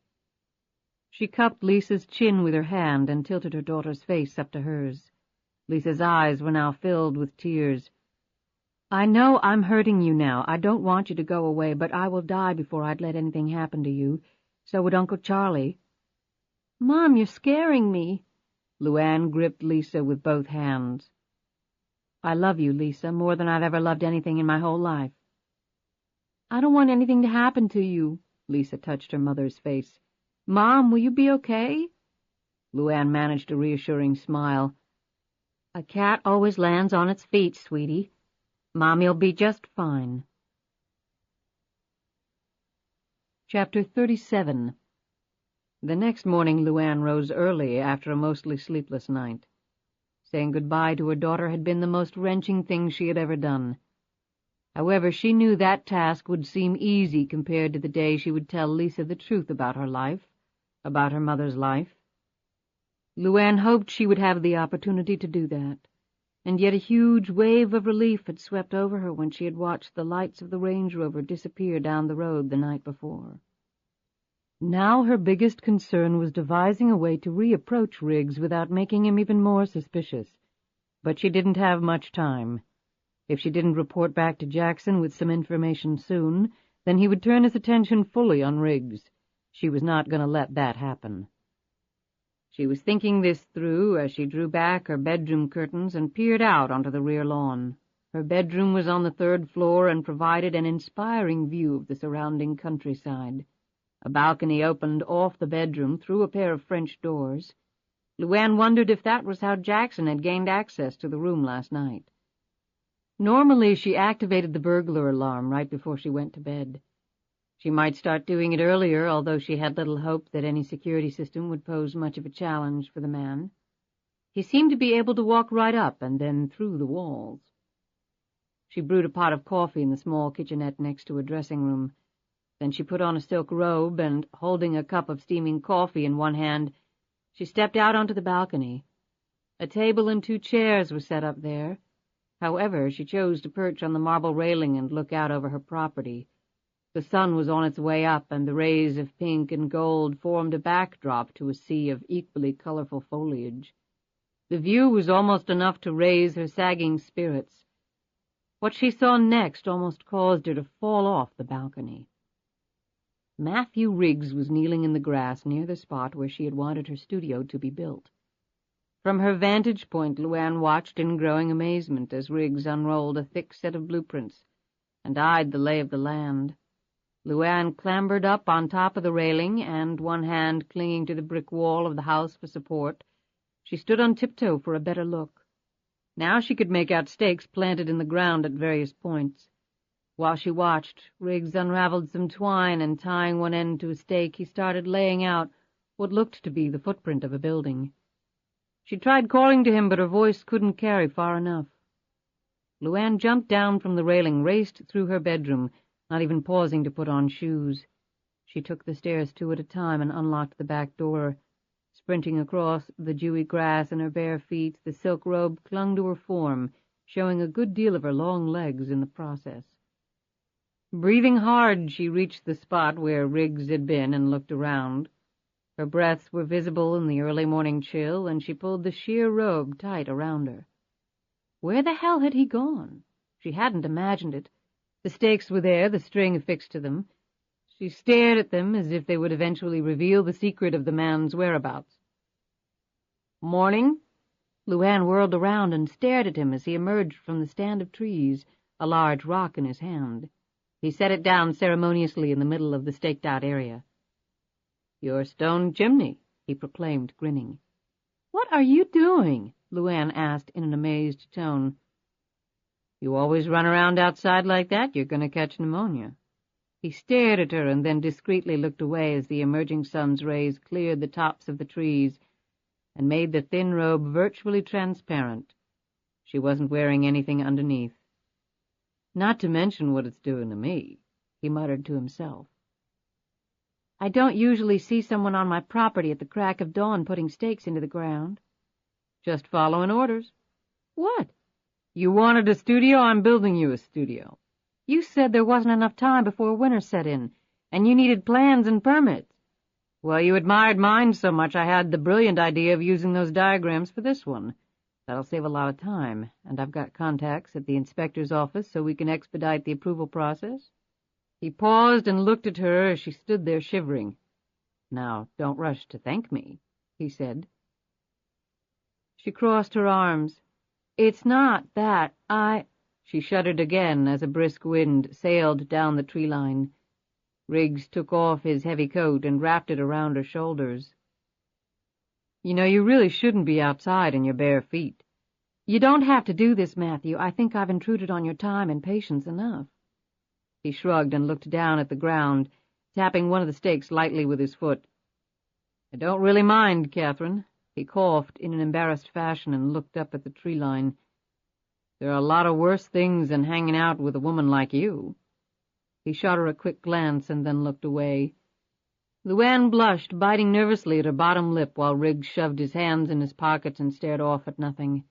S3: She cupped Lisa's chin with her hand and tilted her daughter's face up to hers. Lisa's eyes were now filled with tears. "I know I'm hurting you now. I don't want you to go away, but I will die before I'd let anything happen to you. So would Uncle Charlie." "Mom, you're scaring me." LuAnn gripped Lisa with both hands. "I love you, Lisa, more than I've ever loved anything in my whole life." "I don't want anything to happen to you." Lisa touched her mother's face. "Mom, will you be okay?" LuAnn managed a reassuring smile. "A cat always lands on its feet, sweetie. Mommy'll be just fine." Chapter 37. The next morning LuAnn rose early after a mostly sleepless night. Saying goodbye to her daughter had been the most wrenching thing she had ever done. However, she knew that task would seem easy compared to the day she would tell Lisa the truth about her life, about her mother's life. LuAnn hoped she would have the opportunity to do that, and yet a huge wave of relief had swept over her when she had watched the lights of the Range Rover disappear down the road the night before. Now her biggest concern was devising a way to reapproach Riggs without making him even more suspicious. But she didn't have much time. If she didn't report back to Jackson with some information soon, then he would turn his attention fully on Riggs. She was not going to let that happen. She was thinking this through as she drew back her bedroom curtains and peered out onto the rear lawn. Her bedroom was on the 3rd floor and provided an inspiring view of the surrounding countryside. A balcony opened off the bedroom through a pair of French doors. LuAnn wondered if that was how Jackson had gained access to the room last night. Normally she activated the burglar alarm right before she went to bed. She might start doing it earlier, although she had little hope that any security system would pose much of a challenge for the man. He seemed to be able to walk right up and then through the walls. She brewed a pot of coffee in the small kitchenette next to her dressing room. Then she put on a silk robe and, holding a cup of steaming coffee in one hand, she stepped out onto the balcony. A table and 2 chairs were set up there. However, she chose to perch on the marble railing and look out over her property. The sun was on its way up, and the rays of pink and gold formed a backdrop to a sea of equally colorful foliage. The view was almost enough to raise her sagging spirits. What she saw next almost caused her to fall off the balcony. Matthew Riggs was kneeling in the grass near the spot where she had wanted her studio to be built. From her vantage point, LuAnn watched in growing amazement as Riggs unrolled a thick set of blueprints and eyed the lay of the land. LuAnn clambered up on top of the railing, and, one hand clinging to the brick wall of the house for support, she stood on tiptoe for a better look. Now she could make out stakes planted in the ground at various points. While she watched, Riggs unraveled some twine, and tying one end to a stake, he started laying out what looked to be the footprint of a building. She tried calling to him, but her voice couldn't carry far enough. LuAnn jumped down from the railing, raced through her bedroom, not even pausing to put on shoes. She took the stairs 2 at a time and unlocked the back door. Sprinting across the dewy grass in her bare feet, the silk robe clung to her form, showing a good deal of her long legs in the process. Breathing hard, she reached the spot where Riggs had been and looked around. Her breaths were visible in the early morning chill, and she pulled the sheer robe tight around her. Where the hell had he gone? She hadn't imagined it. The stakes were there, the string affixed to them. She stared at them as if they would eventually reveal the secret of the man's whereabouts. "Morning?" LuAnn whirled around and stared at him as he emerged from the stand of trees, a large rock in his hand. He set it down ceremoniously in the middle of the staked-out area. "Your stone chimney," he proclaimed, grinning. "What are you doing?" LuAnn asked in an amazed tone. "You always run around outside like that, you're going to catch pneumonia." He stared at her and then discreetly looked away as the emerging sun's rays cleared the tops of the trees and made the thin robe virtually transparent. She wasn't wearing anything underneath. "Not to mention what it's doing to me," he muttered to himself. "I don't usually see someone on my property at the crack of dawn putting stakes into the ground." "Just following orders." "What?" "You wanted a studio, I'm building you a studio." "You said there wasn't enough time before winter set in, and you needed plans and permits." "Well, you admired mine so much I had the brilliant idea of using those diagrams for this one. That'll save a lot of time, and I've got contacts at the inspector's office so we can expedite the approval process." He paused and looked at her as she stood there shivering. "Now, don't rush to thank me," he said. She crossed her arms. "It's not that. She shuddered again as a brisk wind sailed down the tree line. Riggs took off his heavy coat and wrapped it around her shoulders. "You know, you really shouldn't be outside in your bare feet." "You don't have to do this, Matthew. I think I've intruded on your time and patience enough." He shrugged and looked down at the ground, tapping one of the stakes lightly with his foot. "I don't really mind, Catherine." He coughed in an embarrassed fashion and looked up at the tree line. "There are a lot of worse things than hanging out with a woman like you." He shot her a quick glance and then looked away. LuAnn blushed, biting nervously at her bottom lip while Riggs shoved his hands in his pockets and stared off at nothing.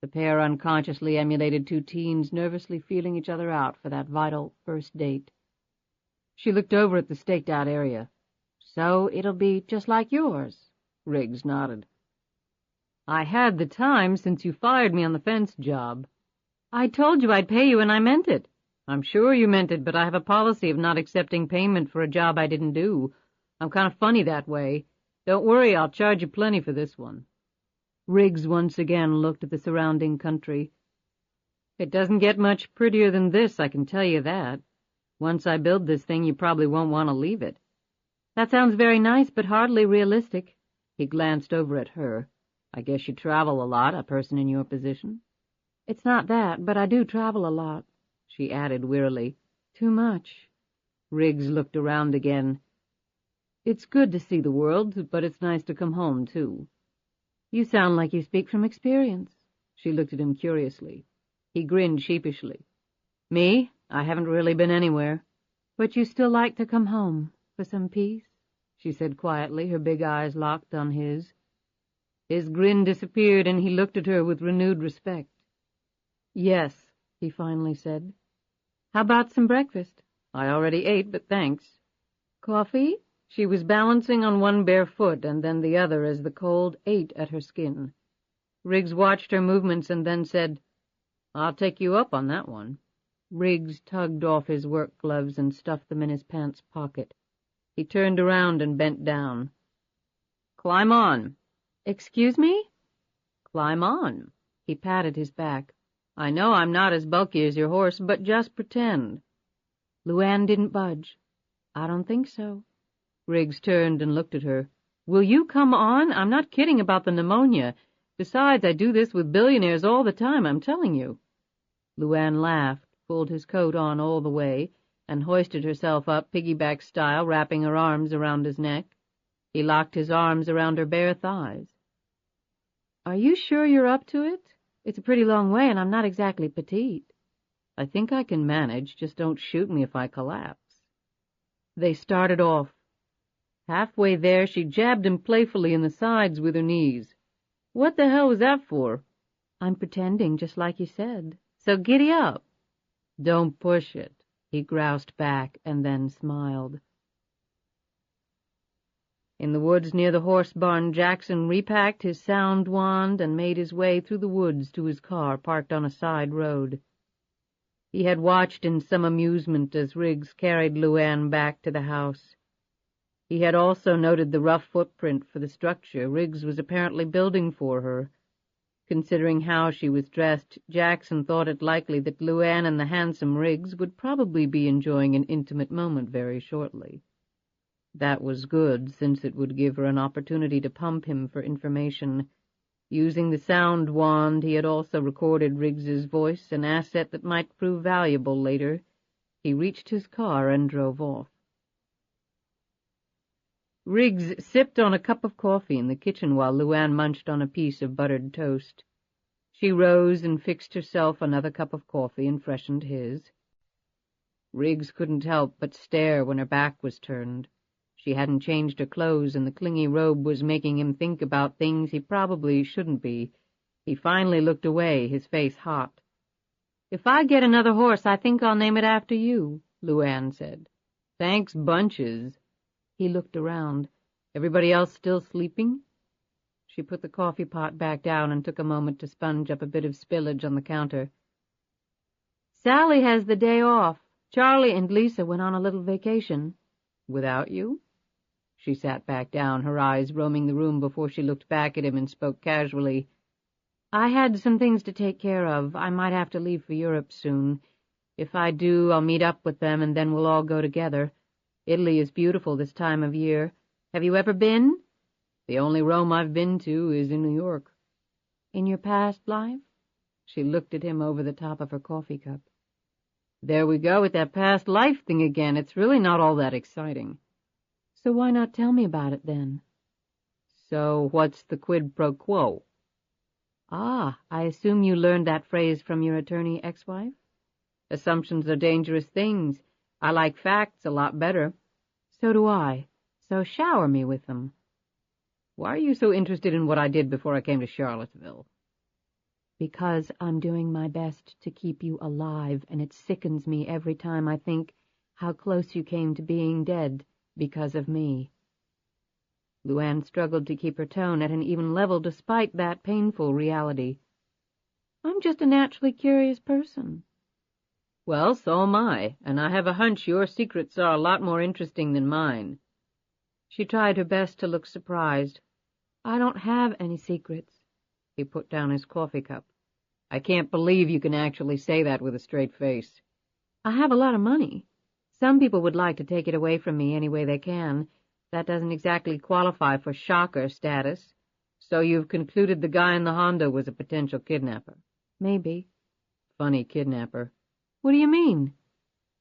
S3: The pair unconsciously emulated 2 teens nervously feeling each other out for that vital first date. She looked over at the staked-out area. So it'll be just like yours. Riggs nodded. I had the time since you fired me on the fence job. I told you I'd pay you, and I meant it. I'm sure you meant it, but I have a policy of not accepting payment for a job I didn't do. I'm kind of funny that way. Don't worry, I'll charge you plenty for this one. Riggs once again looked at the surrounding country. It doesn't get much prettier than this, I can tell you that. Once I build this thing, you probably won't want to leave it. That sounds very nice, but hardly realistic. He glanced over at her. I guess you travel a lot, a person in your position. It's not that, but I do travel a lot, she added wearily. Too much. Riggs looked around again. It's good to see the world, but it's nice to come home, too. You sound like you speak from experience. She looked at him curiously. He grinned sheepishly. Me? I haven't really been anywhere. But you still like to come home for some peace? She said quietly, her big eyes locked on his. His grin disappeared, and he looked at her with renewed respect. Yes, he finally said. How about some breakfast? I already ate, but thanks. Coffee? She was balancing on one bare foot and then the other as the cold ate at her skin. Riggs watched her movements and then said, I'll take you up on that one. Riggs tugged off his work gloves and stuffed them in his pants pocket. He turned around and bent down. Climb on. Excuse me? Climb on. He patted his back. I know I'm not as bulky as your horse, but just pretend. LuAnn didn't budge. I don't think so. Riggs turned and looked at her. Will you come on? I'm not kidding about the pneumonia. Besides, I do this with billionaires all the time, I'm telling you. LuAnn laughed, pulled his coat on all the way, and hoisted herself up piggyback style, wrapping her arms around his neck. He locked his arms around her bare thighs. Are you sure you're up to it? It's a pretty long way, and I'm not exactly petite. I think I can manage, just don't shoot me if I collapse. They started off. Halfway there, she jabbed him playfully in the sides with her knees. What the hell was that for? I'm pretending, just like you said. So giddy up. Don't push it, he groused back and then smiled. In the woods near the horse barn, Jackson repacked his sound wand and made his way through the woods to his car parked on a side road. He had watched in some amusement as Riggs carried LuAnn back to the house. He had also noted the rough footprint for the structure Riggs was apparently building for her. Considering how she was dressed, Jackson thought it likely that LuAnn and the handsome Riggs would probably be enjoying an intimate moment very shortly. That was good, since it would give her an opportunity to pump him for information. Using the sound wand, he had also recorded Riggs's voice, an asset that might prove valuable later. He reached his car and drove off. Riggs sipped on a cup of coffee in the kitchen while LuAnn munched on a piece of buttered toast. She rose and fixed herself another cup of coffee and freshened his. Riggs couldn't help but stare when her back was turned. She hadn't changed her clothes, and the clingy robe was making him think about things he probably shouldn't be. He finally looked away, his face hot. If I get another horse, I think I'll name it after you, LuAnn said. Thanks bunches. He looked around. Everybody else still sleeping? She put the coffee pot back down and took a moment to sponge up a bit of spillage on the counter. Sally has the day off. Charlie and Lisa went on a little vacation. Without you? She sat back down, her eyes roaming the room before she looked back at him and spoke casually. I had some things to take care of. I might have to leave for Europe soon. If I do, I'll meet up with them, and then we'll all go together. Italy is beautiful this time of year. Have you ever been? The only Rome I've been to is in New York. In your past life? She looked at him over the top of her coffee cup. There we go with that past life thing again. It's really not all that exciting. So why not tell me about it then? So what's the quid pro quo? Ah, I assume you learned that phrase from your attorney ex-wife? Assumptions are dangerous things. I like facts a lot better. So do I. So shower me with them. Why are you so interested in what I did before I came to Charlottesville? Because I'm doing my best to keep you alive, and it sickens me every time I think how close you came to being dead because of me. LuAnn struggled to keep her tone at an even level despite that painful reality. I'm just a naturally curious person. Well, so am I, and I have a hunch your secrets are a lot more interesting than mine. She tried her best to look surprised. I don't have any secrets. He put down his coffee cup. I can't believe you can actually say that with a straight face. I have a lot of money. Some people would like to take it away from me any way they can. That doesn't exactly qualify for shocker status. So you've concluded the guy in the Honda was a potential kidnapper? Maybe. Funny kidnapper. What do you mean?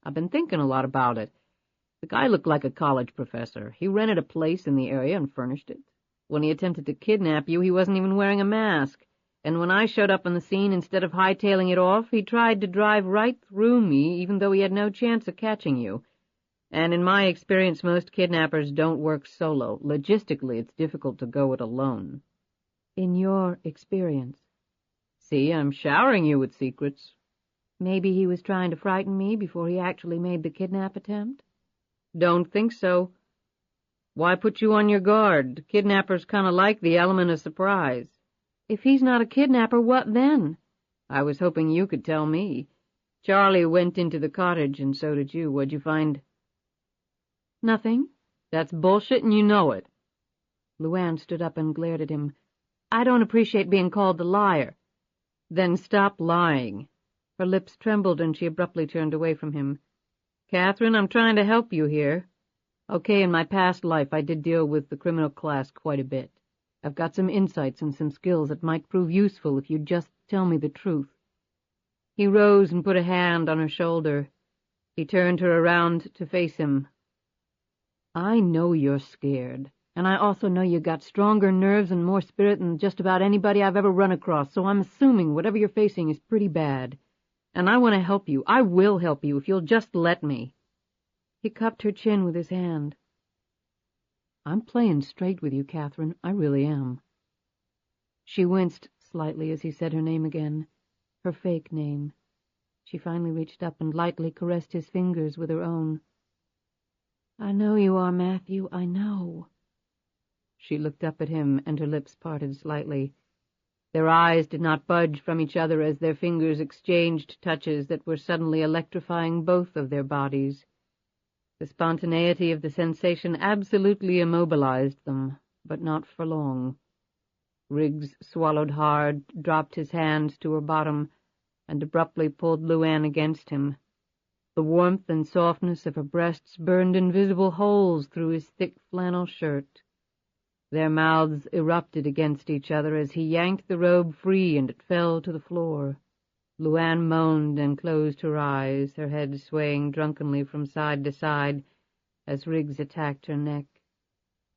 S3: I've been thinking a lot about it. The guy looked like a college professor. He rented a place in the area and furnished it. When he attempted to kidnap you, he wasn't even wearing a mask. And when I showed up on the scene, instead of hightailing it off, he tried to drive right through me, even though he had no chance of catching you. And in my experience, most kidnappers don't work solo. Logistically, it's difficult to go it alone. In your experience? See, I'm showering you with secrets. Maybe he was trying to frighten me before he actually made the kidnap attempt? Don't think so. Why put you on your guard? Kidnappers kind of like the element of surprise. If he's not a kidnapper, what then? I was hoping you could tell me. Charlie went into the cottage, and so did you. What'd you find? Nothing. That's bullshit, and you know it. LuAnn stood up and glared at him. I don't appreciate being called a liar. Then stop lying. Her lips trembled, and she abruptly turned away from him. Catherine, I'm trying to help you here. Okay, in my past life I did deal with the criminal class quite a bit. I've got some insights and some skills that might prove useful if you'd just tell me the truth. He rose and put a hand on her shoulder. He turned her around to face him. I know you're scared, and I also know you got stronger nerves and more spirit than just about anybody I've ever run across, so I'm assuming whatever you're facing is pretty bad. And I want to help you. I will help you if you'll just let me. He cupped her chin with his hand. I'm playing straight with you, Catherine. I really am. She winced slightly as he said her name again, her fake name. She finally reached up and lightly caressed his fingers with her own. I know you are, Matthew, I know. She looked up at him, and her lips parted slightly. Their eyes did not budge from each other as their fingers exchanged touches that were suddenly electrifying both of their bodies. The spontaneity of the sensation absolutely immobilized them, but not for long. Riggs swallowed hard, dropped his hand to her bottom, and abruptly pulled LuAnn against him. The warmth and softness of her breasts burned invisible holes through his thick flannel shirt. Their mouths erupted against each other as he yanked the robe free and it fell to the floor. LuAnn moaned and closed her eyes, her head swaying drunkenly from side to side as Riggs attacked her neck.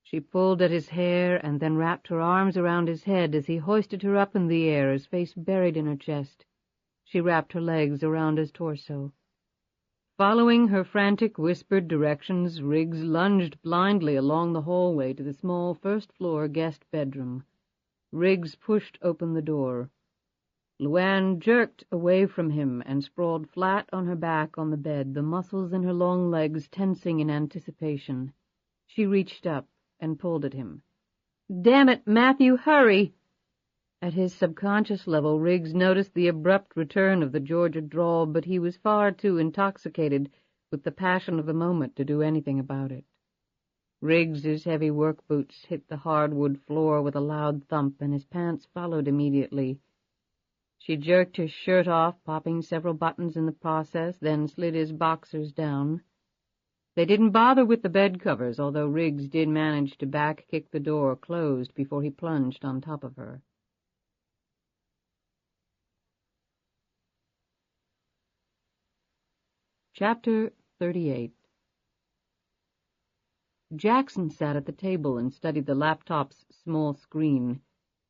S3: She pulled at his hair and then wrapped her arms around his head as he hoisted her up in the air, his face buried in her chest. She wrapped her legs around his torso. Following her frantic, whispered directions, Riggs lunged blindly along the hallway to the small first-floor guest bedroom. Riggs pushed open the door. LuAnn jerked away from him and sprawled flat on her back on the bed, the muscles in her long legs tensing in anticipation. She reached up and pulled at him. "Damn it, Matthew, hurry!" At his subconscious level, Riggs noticed the abrupt return of the Georgia drawl, but he was far too intoxicated with the passion of the moment to do anything about it. Riggs's heavy work boots hit the hardwood floor with a loud thump, and his pants followed immediately. She jerked his shirt off, popping several buttons in the process, then slid his boxers down. They didn't bother with the bed covers, although Riggs did manage to back-kick the door closed before he plunged on top of her. Chapter 38. Jackson sat at the table and studied the laptop's small screen.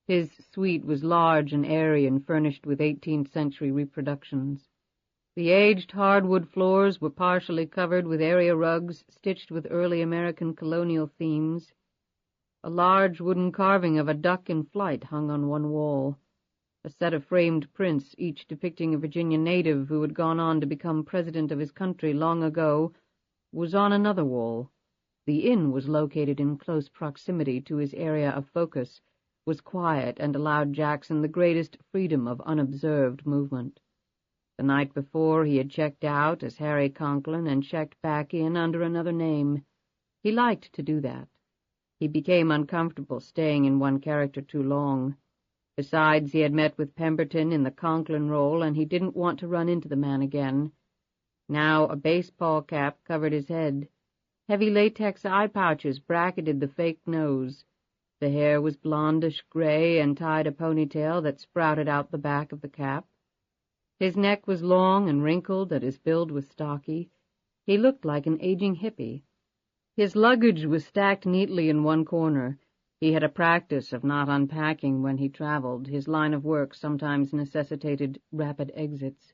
S3: His suite was large and airy and furnished with 18th-century reproductions. The aged hardwood floors were partially covered with area rugs stitched with early American colonial themes. A large wooden carving of a duck in flight hung on one wall. A set of framed prints, each depicting a Virginia native who had gone on to become president of his country long ago, was on another wall. The inn was located in close proximity to his area of focus, was quiet, and allowed Jackson the greatest freedom of unobserved movement. The night before he had checked out as Harry Conklin and checked back in under another name. He liked to do that. He became uncomfortable staying in one character too long. Besides, he had met with Pemberton in the Conklin role, and he didn't want to run into the man again. Now a baseball cap covered his head. Heavy latex eye pouches bracketed the fake nose. The hair was blondish-gray and tied a ponytail that sprouted out the back of the cap. His neck was long and wrinkled, and his build was stocky. He looked like an aging hippie. His luggage was stacked neatly in one corner. He had a practice of not unpacking when he traveled. His line of work sometimes necessitated rapid exits.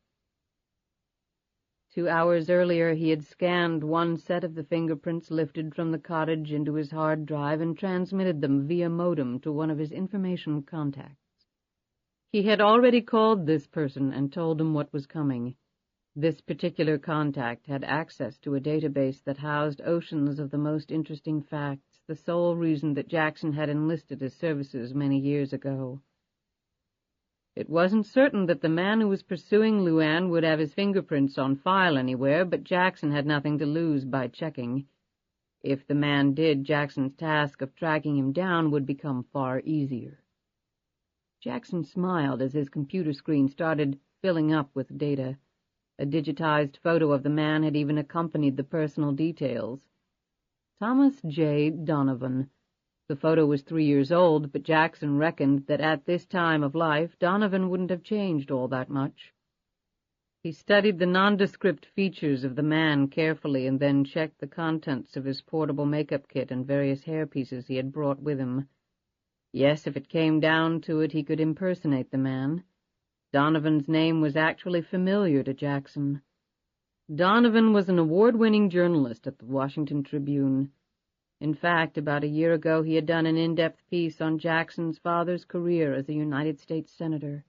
S3: 2 hours earlier he had scanned one set of the fingerprints lifted from the cottage into his hard drive and transmitted them via modem to one of his information contacts. He had already called this person and told him what was coming. This particular contact had access to a database that housed oceans of the most interesting facts, the sole reason that Jackson had enlisted his services many years ago. It wasn't certain that the man who was pursuing LuAnn would have his fingerprints on file anywhere, but Jackson had nothing to lose by checking. If the man did, Jackson's task of tracking him down would become far easier. Jackson smiled as his computer screen started filling up with data. A digitized photo of the man had even accompanied the personal details. Thomas J. Donovan. The photo was 3 years old, but Jackson reckoned that at this time of life Donovan wouldn't have changed all that much. He studied the nondescript features of the man carefully and then checked the contents of his portable makeup kit and various hairpieces he had brought with him. Yes, if it came down to it, he could impersonate the man. Donovan's name was actually familiar to Jackson. Donovan was an award-winning journalist at the Washington Tribune. In fact, about a year ago he had done an in-depth piece on Jackson's father's career as a United States Senator.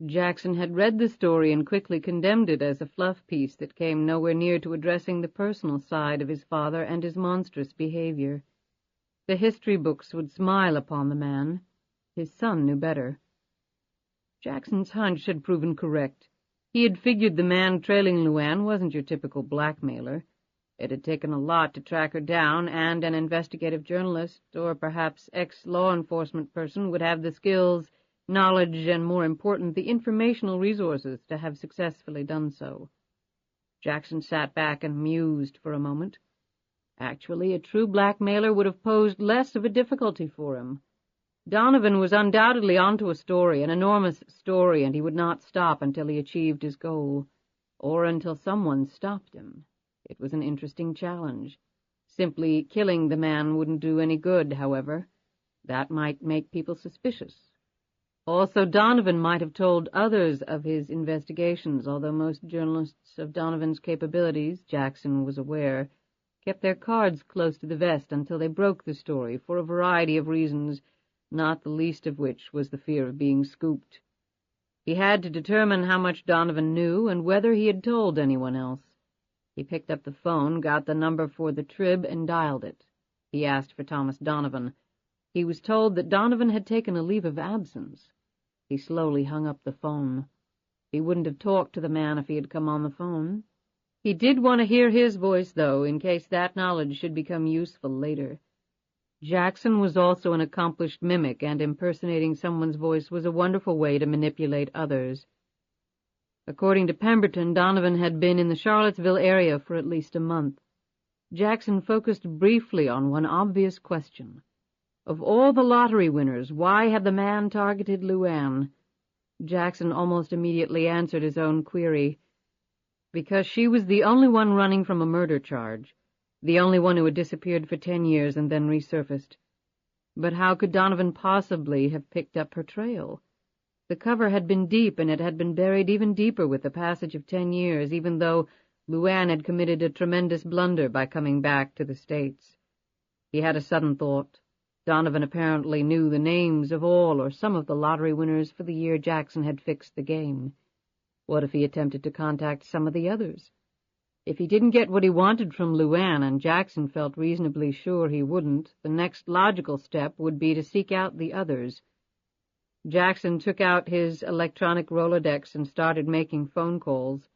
S3: Jackson had read the story and quickly condemned it as a fluff piece that came nowhere near to addressing the personal side of his father and his monstrous behavior. The history books would smile upon the man. His son knew better. Jackson's hunch had proven correct. He had figured the man trailing LuAnn wasn't your typical blackmailer. It had taken a lot to track her down, and an investigative journalist, or perhaps ex-law enforcement person, would have the skills, knowledge, and, more important, the informational resources to have successfully done so. Jackson sat back and mused for a moment. Actually, a true blackmailer would have posed less of a difficulty for him. Donovan was undoubtedly onto a story, an enormous story, and he would not stop until he achieved his goal, or until someone stopped him. It was an interesting challenge. Simply killing the man wouldn't do any good, however. That might make people suspicious. Also, Donovan might have told others of his investigations, although most journalists of Donovan's capabilities, Jackson was aware, kept their cards close to the vest until they broke the story for a variety of reasons, not the least of which was the fear of being scooped. He had to determine how much Donovan knew and whether he had told anyone else. He picked up the phone, got the number for the Trib, and dialed it. He asked for Thomas Donovan. He was told that Donovan had taken a leave of absence. He slowly hung up the phone. He wouldn't have talked to the man if he had come on the phone. He did want to hear his voice, though, in case that knowledge should become useful later. Jackson was also an accomplished mimic, and impersonating someone's voice was a wonderful way to manipulate others. According to Pemberton, Donovan had been in the Charlottesville area for at least a month. Jackson focused briefly on one obvious question. Of all the lottery winners, why had the man targeted LuAnn? Jackson almost immediately answered his own query. Because she was the only one running from a murder charge, the only one who had disappeared for 10 years and then resurfaced. But how could Donovan possibly have picked up her trail? The cover had been deep, and it had been buried even deeper with the passage of 10 years, even though LuAnn had committed a tremendous blunder by coming back to the States. He had a sudden thought. Donovan apparently knew the names of all or some of the lottery winners for the year Jackson had fixed the game. What if he attempted to contact some of the others? If he didn't get what he wanted from LuAnn, and Jackson felt reasonably sure he wouldn't, the next logical step would be to seek out the others. Jackson took out his electronic Rolodex and started making phone calls.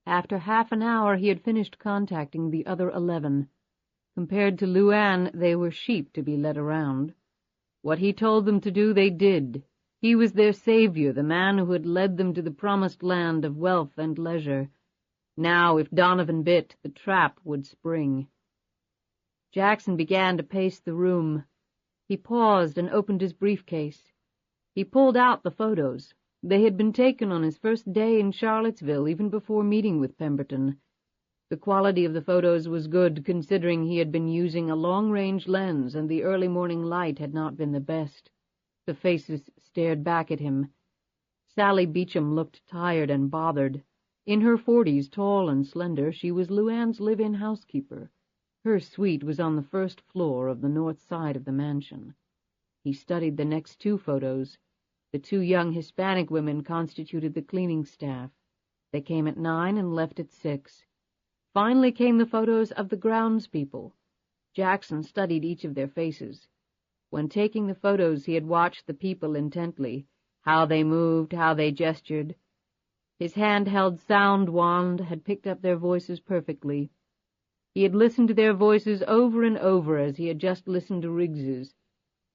S3: After half an hour, he had finished contacting the other 11. Compared to LuAnn, they were sheep to be led around. What he told them to do, they did. He was their savior, the man who had led them to the promised land of wealth and leisure. Now, if Donovan bit, the trap would spring. Jackson began to pace the room. He paused and opened his briefcase. He pulled out the photos. They had been taken on his first day in Charlottesville, even before meeting with Pemberton. The quality of the photos was good, considering he had been using a long-range lens and the early morning light had not been the best. The faces stared back at him. Sally Beecham looked tired and bothered. In her 40s, tall and slender, she was LuAnn's live-in housekeeper. Her suite was on the first floor of the north side of the mansion. He studied the next 2 photos. The 2 young Hispanic women constituted the cleaning staff. They came at 9 and left at 6. Finally came the photos of the groundspeople. Jackson studied each of their faces. When taking the photos, he had watched the people intently, how they moved, how they gestured. His hand-held sound wand had picked up their voices perfectly. He had listened to their voices over and over as he had just listened to Riggs's.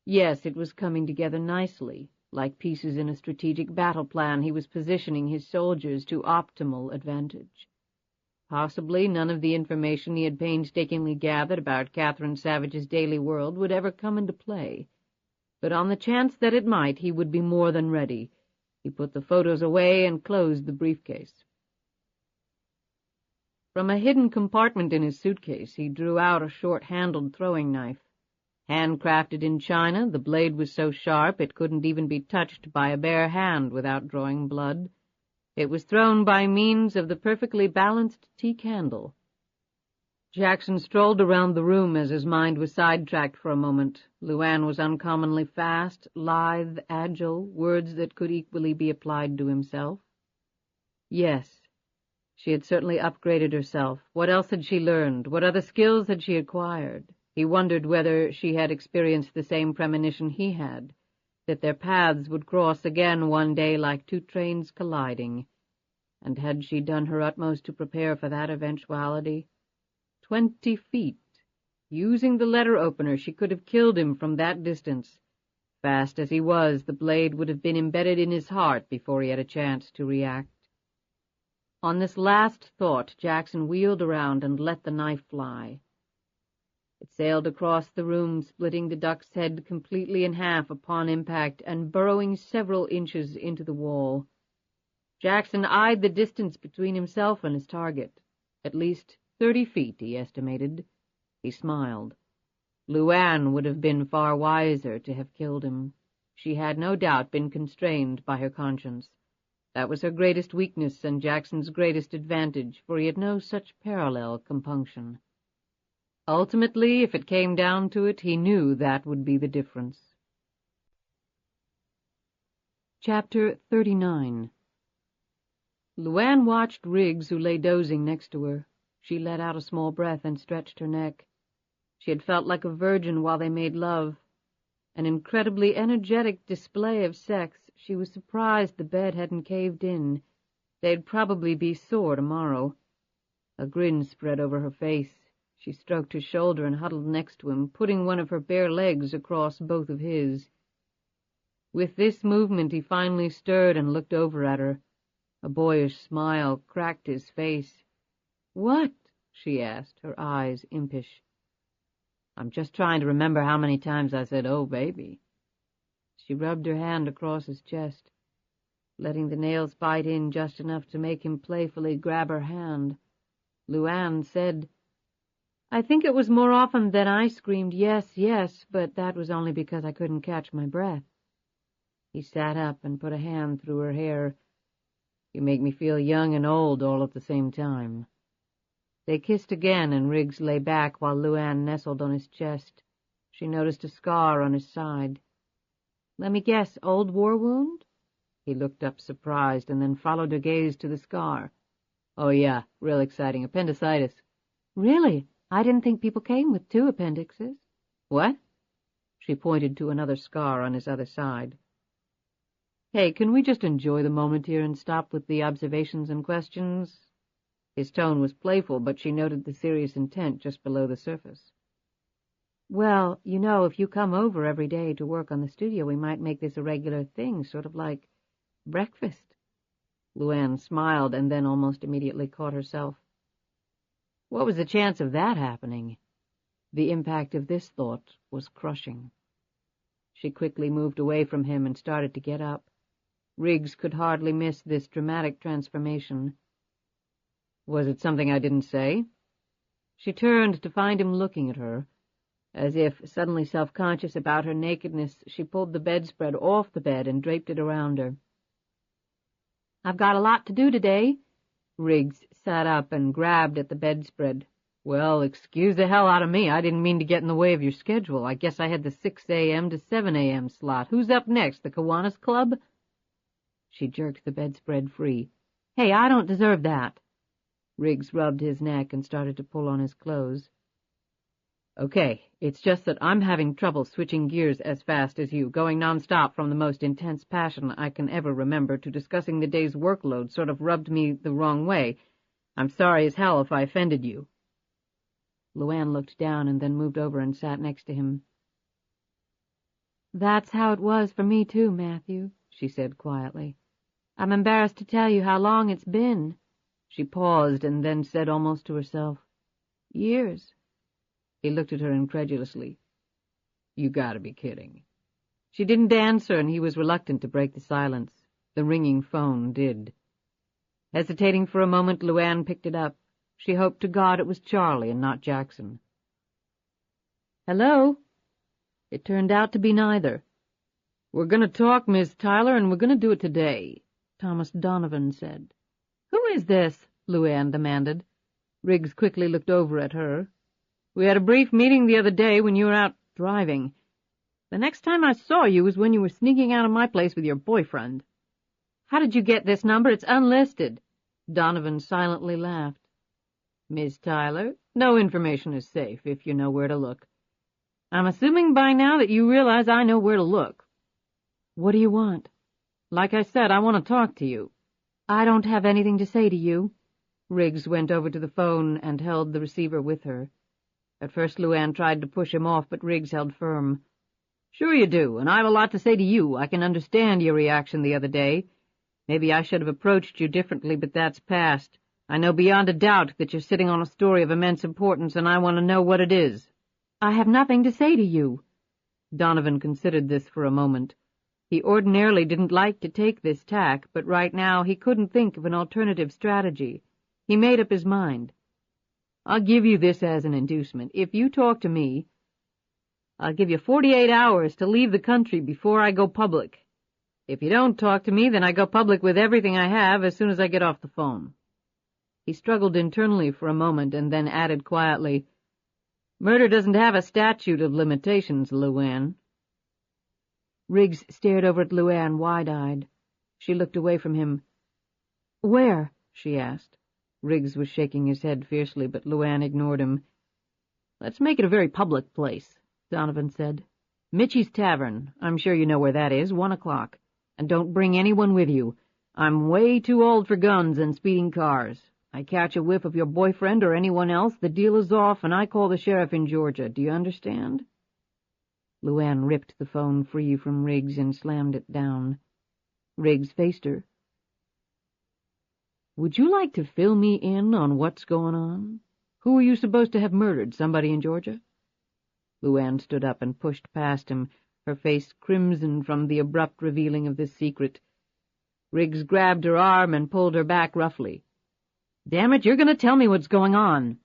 S3: Yes, it was coming together nicely. Like pieces in a strategic battle plan, he was positioning his soldiers to optimal advantage. Possibly none of the information he had painstakingly gathered about Catherine Savage's daily world would ever come into play. But on the chance that it might, he would be more than ready. He put the photos away and closed the briefcase. From a hidden compartment in his suitcase, he drew out a short-handled throwing knife. Handcrafted in China, the blade was so sharp it couldn't even be touched by a bare hand without drawing blood. It was thrown by means of the perfectly balanced tea candle. Jackson strolled around the room as his mind was sidetracked for a moment. LuAnn was uncommonly fast, lithe, agile, words that could equally be applied to himself. Yes, she had certainly upgraded herself. What else had she learned? What other skills had she acquired? He wondered whether she had experienced the same premonition he had, that their paths would cross again one day like 2 trains colliding. And had she done her utmost to prepare for that eventuality? 20 feet. Using the letter opener, she could have killed him from that distance. Fast as he was, the blade would have been embedded in his heart before he had a chance to react. On this last thought, Jackson wheeled around and let the knife fly. It sailed across the room, splitting the duck's head completely in half upon impact and burrowing several inches into the wall. Jackson eyed the distance between himself and his target. At least 30 feet, he estimated. He smiled. LuAnn would have been far wiser to have killed him. She had no doubt been constrained by her conscience. That was her greatest weakness and Jackson's greatest advantage, for he had no such parallel compunction. Ultimately, if it came down to it, he knew that would be the difference. Chapter 39. LuAnn watched Riggs, who lay dozing next to her. She let out a small breath and stretched her neck. She had felt like a virgin while they made love. An incredibly energetic display of sex. She was surprised the bed hadn't caved in. They'd probably be sore tomorrow. A grin spread over her face. She stroked his shoulder and huddled next to him, putting one of her bare legs across both of his. With this movement he finally stirred and looked over at her. A boyish smile cracked his face. "What?" she asked, her eyes impish. "I'm just trying to remember how many times I said, 'Oh, baby.'" She rubbed her hand across his chest, letting the nails bite in just enough to make him playfully grab her hand. LuAnn said, "I think it was more often than I screamed, 'Yes, yes,' but that was only because I couldn't catch my breath." He sat up and put a hand through her hair. "You make me feel young and old all at the same time." They kissed again, and Riggs lay back while LuAnn nestled on his chest. She noticed a scar on his side. "Let me guess, old war wound?" He looked up surprised, and then followed her gaze to the scar. Oh, yeah, real exciting. Appendicitis. Really? I didn't think people came with 2 appendixes. What? She pointed to another scar on his other side. Hey, can we just enjoy the moment here and stop with the observations and questions? His tone was playful, but she noted the serious intent just below the surface. Well, you know, if you come over every day to work on the studio, we might make this a regular thing, sort of like breakfast. LuAnn smiled and then almost immediately caught herself. What was the chance of that happening? The impact of this thought was crushing. She quickly moved away from him and started to get up. Riggs could hardly miss this dramatic transformation. Was it something I didn't say? She turned to find him looking at her. As if suddenly self-conscious about her nakedness, she pulled the bedspread off the bed and draped it around her. I've got a lot to do today. Riggs sat up and grabbed at the bedspread. Well, excuse the hell out of me. I didn't mean to get in the way of your schedule. I guess I had the 6 a.m. to 7 a.m. slot. Who's up next, the Kiwanis Club? She jerked the bedspread free. Hey, I don't deserve that. Riggs rubbed his neck and started to pull on his clothes. Okay, it's just that I'm having trouble switching gears as fast as you, going nonstop from the most intense passion I can ever remember to discussing the day's workload sort of rubbed me the wrong way. I'm sorry as hell if I offended you. LuAnn looked down and then moved over and sat next to him. That's how it was for me too, Matthew, she said quietly. I'm embarrassed to tell you how long it's been. She paused and then said almost to herself, Years. He looked at her incredulously. You gotta be kidding. She didn't answer, and he was reluctant to break the silence. The ringing phone did. Hesitating for a moment, LuAnn picked it up. She hoped to God it was Charlie and not Jackson. Hello? It turned out to be neither. We're going to talk, Miss Tyler, and we're going to do it today, Thomas Donovan said. Who is this? LuAnn demanded. Riggs quickly looked over at her. We had a brief meeting the other day when you were out driving. The next time I saw you was when you were sneaking out of my place with your boyfriend. How did you get this number? It's unlisted. Donovan silently laughed. Miss Tyler, no information is safe if you know where to look. I'm assuming by now that you realize I know where to look. What do you want? Like I said, I want to talk to you. I don't have anything to say to you. Riggs went over to the phone and held the receiver with her. At first LuAnn tried to push him off, but Riggs held firm. Sure you do, and I have a lot to say to you. I can understand your reaction the other day. Maybe I should have approached you differently, but that's past. I know beyond a doubt that you're sitting on a story of immense importance, and I want to know what it is. I have nothing to say to you. Donovan considered this for a moment. He ordinarily didn't like to take this tack, but right now he couldn't think of an alternative strategy. He made up his mind. I'll give you this as an inducement. If you talk to me, I'll give you 48 hours to leave the country before I go public. If you don't talk to me, then I go public with everything I have as soon as I get off the phone. He struggled internally for a moment and then added quietly, Murder doesn't have a statute of limitations, LuAnn. Riggs stared over at LuAnn wide-eyed. She looked away from him. Where? She asked. Riggs was shaking his head fiercely, but LuAnn ignored him. Let's make it a very public place, Donovan said. Mitchie's Tavern. I'm sure you know where that is, 1 o'clock. And don't bring anyone with you. I'm way too old for guns and speeding cars. I catch a whiff of your boyfriend or anyone else, the deal is off, and I call the sheriff in Georgia. Do you understand? LuAnn ripped the phone free from Riggs and slammed it down. Riggs faced her. Would you like to fill me in on what's going on? Who are you supposed to have murdered, somebody in Georgia? LuAnn stood up and pushed past him, her face crimson from the abrupt revealing of this secret. Riggs grabbed her arm and pulled her back roughly. Damn it, you're going to tell me what's going on.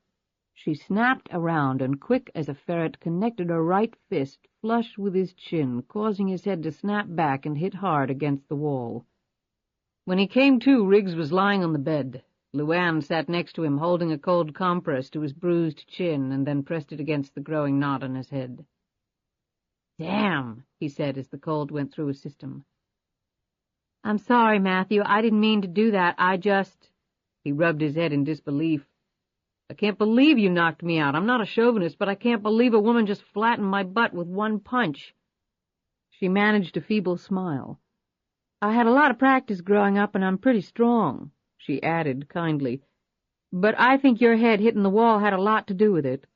S3: She snapped around and, quick as a ferret, connected her right fist flush with his chin, causing his head to snap back and hit hard against the wall. When he came to, Riggs was lying on the bed. LuAnn sat next to him, holding a cold compress to his bruised chin, and then pressed it against the growing knot on his head. Damn, he said as the cold went through his system. I'm sorry, Matthew. I didn't mean to do that. I just... He rubbed his head in disbelief. I can't believe you knocked me out. I'm not a chauvinist, but I can't believe a woman just flattened my butt with one punch. She managed a feeble smile. I had a lot of practice growing up, and I'm pretty strong, she added kindly. But I think your head hitting the wall had a lot to do with it.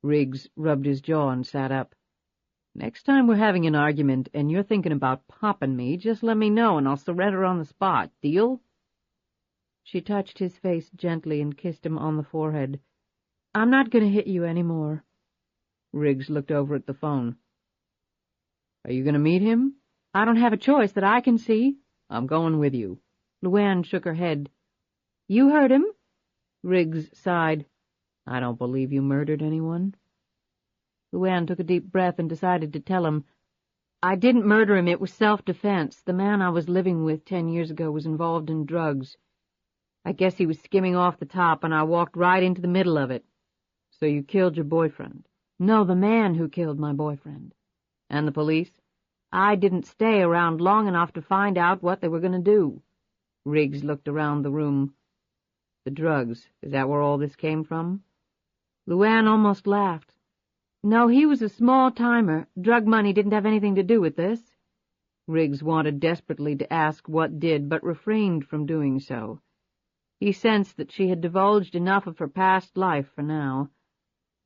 S3: Riggs rubbed his jaw and sat up. Next time we're having an argument and you're thinking about popping me, just let me know and I'll surrender on the spot. Deal? She touched his face gently and kissed him on the forehead. I'm not going to hit you any more. Riggs looked over at the phone. Are you going to meet him? I don't have a choice that I can see. I'm going with you. LuAnn shook her head. You heard him? Riggs sighed. I don't believe you murdered anyone. LuAnn took a deep breath and decided to tell him. I didn't murder him. It was self-defense. The man I was living with 10 years ago was involved in drugs. I guess he was skimming off the top, and I walked right into the middle of it. So you killed your boyfriend? No, the man who killed my boyfriend. And the police? I didn't stay around long enough to find out what they were going to do. Riggs looked around the room. The drugs, is that where all this came from? LuAnn almost laughed. No, he was a small-timer. Drug money didn't have anything to do with this. Riggs wanted desperately to ask what did, but refrained from doing so. He sensed that she had divulged enough of her past life for now.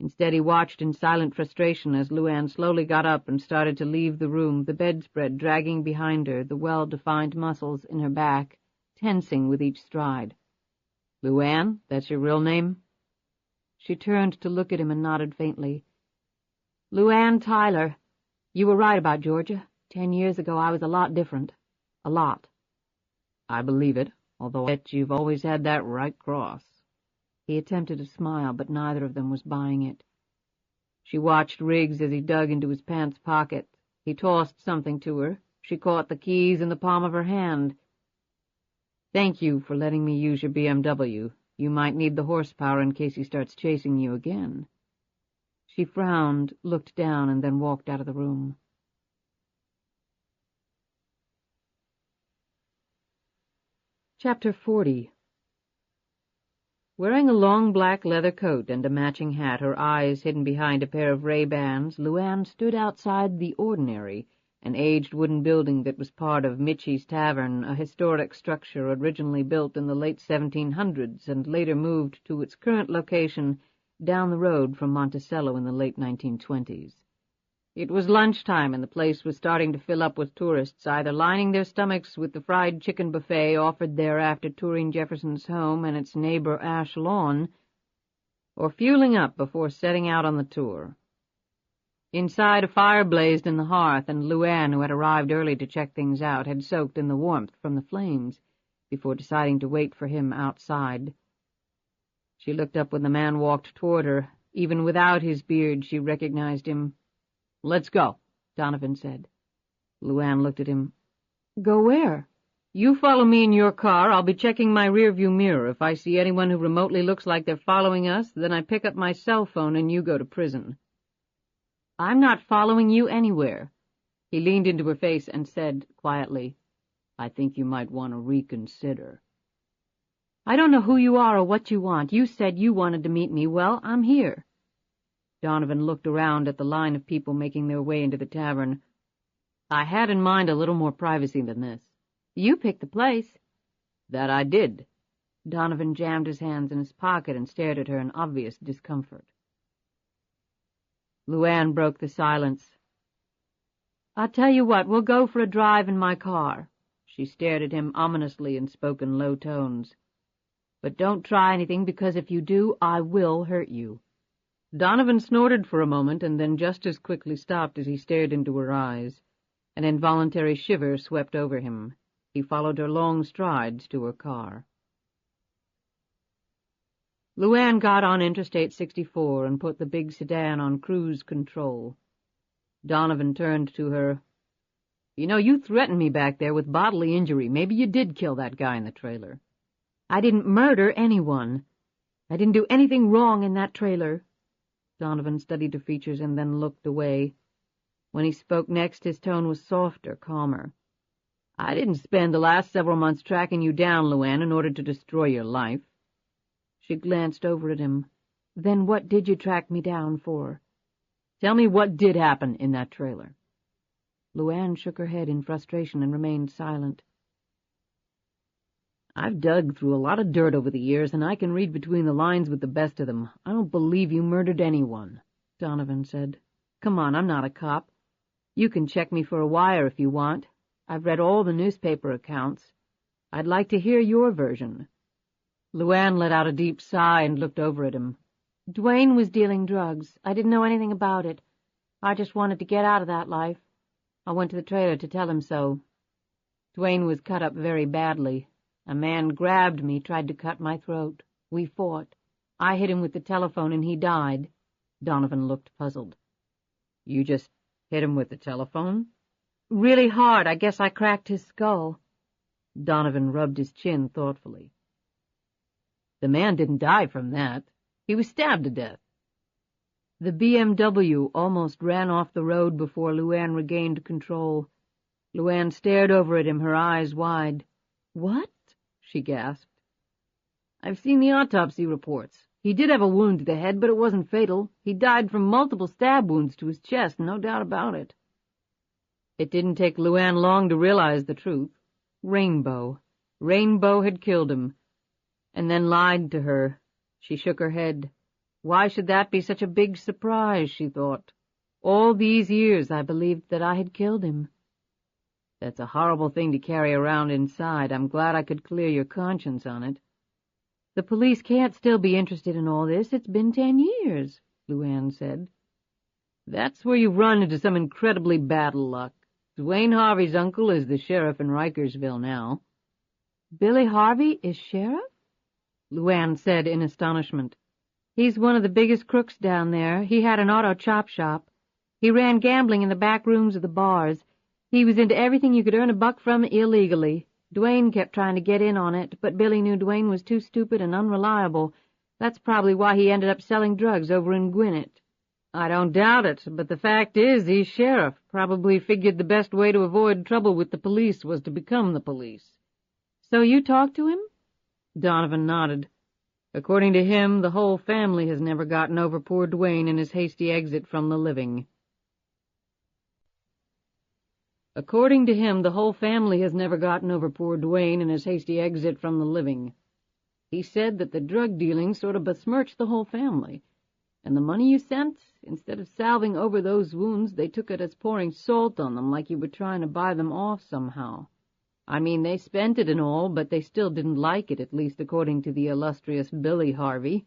S3: Instead, he watched in silent frustration as LuAnn slowly got up and started to leave the room, the bedspread dragging behind her, the well-defined muscles in her back tensing with each stride. LuAnn, that's your real name? She turned to look at him and nodded faintly. LuAnn Tyler. You were right about Georgia. 10 years ago I was a lot different. A lot. I believe it, although I bet you've always had that right cross. He attempted a smile, but neither of them was buying it. She watched Riggs as he dug into his pants pocket. He tossed something to her. She caught the keys in the palm of her hand. Thank you for letting me use your BMW. You might need the horsepower in case he starts chasing you again. She frowned, looked down, and then walked out of the room. Chapter 40. Wearing a long black leather coat and a matching hat, her eyes hidden behind a pair of Ray-Bans, LuAnn stood outside the Ordinary, an aged wooden building that was part of Mitchie's Tavern, a historic structure originally built in the late 1700s and later moved to its current location down the road from Monticello in the late 1920s. It was lunchtime, and the place was starting to fill up with tourists, either lining their stomachs with the fried chicken buffet offered there after touring Jefferson's home and its neighbor Ash Lawn, or fueling up before setting out on the tour. Inside, a fire blazed in the hearth, and LuAnn, who had arrived early to check things out, had soaked in the warmth from the flames before deciding to wait for him outside. She looked up when the man walked toward her. Even without his beard, she recognized him. "Let's go," Donovan said. LuAnn looked at him. "Go where?" "You follow me in your car. I'll be checking my rearview mirror. If I see anyone who remotely looks like they're following us, then I pick up my cell phone and you go to prison." "I'm not following you anywhere." He leaned into her face and said quietly, "I think you might want to reconsider." "I don't know who you are or what you want. You said you wanted to meet me. Well, I'm here." Donovan looked around at the line of people making their way into the tavern. "I had in mind a little more privacy than this." "You picked the place." "That I did." Donovan jammed his hands in his pocket and stared at her in obvious discomfort. LuAnn broke the silence. "I'll tell you what, we'll go for a drive in my car." She stared at him ominously and spoke in low tones. "But don't try anything, because if you do, I will hurt you." Donovan snorted for a moment and then just as quickly stopped as he stared into her eyes. An involuntary shiver swept over him. He followed her long strides to her car. LuAnn got on Interstate 64 and put the big sedan on cruise control. Donovan turned to her. "You know, you threatened me back there with bodily injury. Maybe you did kill that guy in the trailer." "I didn't murder anyone. I didn't do anything wrong in that trailer." Donovan studied her features and then looked away. When he spoke next, his tone was softer, calmer. I didn't spend the last several months tracking you down, LuAnn, in order to destroy your life. She glanced over at him. Then what did you track me down for? Tell me what did happen in that trailer. LuAnn shook her head in frustration and remained silent. I've dug through a lot of dirt over the years, and I can read between the lines with the best of them. I don't believe you murdered anyone, Donovan said. Come on, I'm not a cop. You can check me for a wire if you want. I've read all the newspaper accounts. I'd like to hear your version. LuAnn let out a deep sigh and looked over at him. Dwayne was dealing drugs. I didn't know anything about it. I just wanted to get out of that life. I went to the trailer to tell him so. Dwayne was cut up very badly. A man grabbed me, tried to cut my throat. We fought. I hit him with the telephone and he died. Donovan looked puzzled. You just hit him with the telephone? Really hard. I guess I cracked his skull. Donovan rubbed his chin thoughtfully. The man didn't die from that. He was stabbed to death. The BMW almost ran off the road before LuAnn regained control. LuAnn stared over at him, her eyes wide. What? She gasped. I've seen the autopsy reports. He did have a wound to the head, but it wasn't fatal. He died from multiple stab wounds to his chest, no doubt about it. It didn't take LuAnn long to realize the truth. Rainbow. Rainbow had killed him, and then lied to her. She shook her head. Why should that be such a big surprise, she thought. All these years I believed that I had killed him. That's a horrible thing to carry around inside. I'm glad I could clear your conscience on it. The police can't still be interested in all this. It's been 10 years, LuAnn said. That's where you've run into some incredibly bad luck. Dwayne Harvey's uncle is the sheriff in Rikersville now. Billy Harvey is sheriff? LuAnn said in astonishment. He's one of the biggest crooks down there. He had an auto chop shop. He ran gambling in the back rooms of the bars. He was into everything you could earn a buck from illegally. Dwayne kept trying to get in on it, but Billy knew Dwayne was too stupid and unreliable. That's probably why he ended up selling drugs over in Gwinnett. I don't doubt it, but the fact is he's sheriff. Probably figured the best way to avoid trouble with the police was to become the police. So you talked to him? Donovan nodded. According to him, the whole family has never gotten over poor Dwayne and his hasty exit from the living. According to him, the whole family has never gotten over poor Dwayne and his hasty exit from the living. He said that the drug dealing sort of besmirched the whole family, and the money you sent, instead of salving over those wounds, they took it as pouring salt on them like you were trying to buy them off somehow. I mean, they spent it and all, but they still didn't like it, at least according to the illustrious Billy Harvey.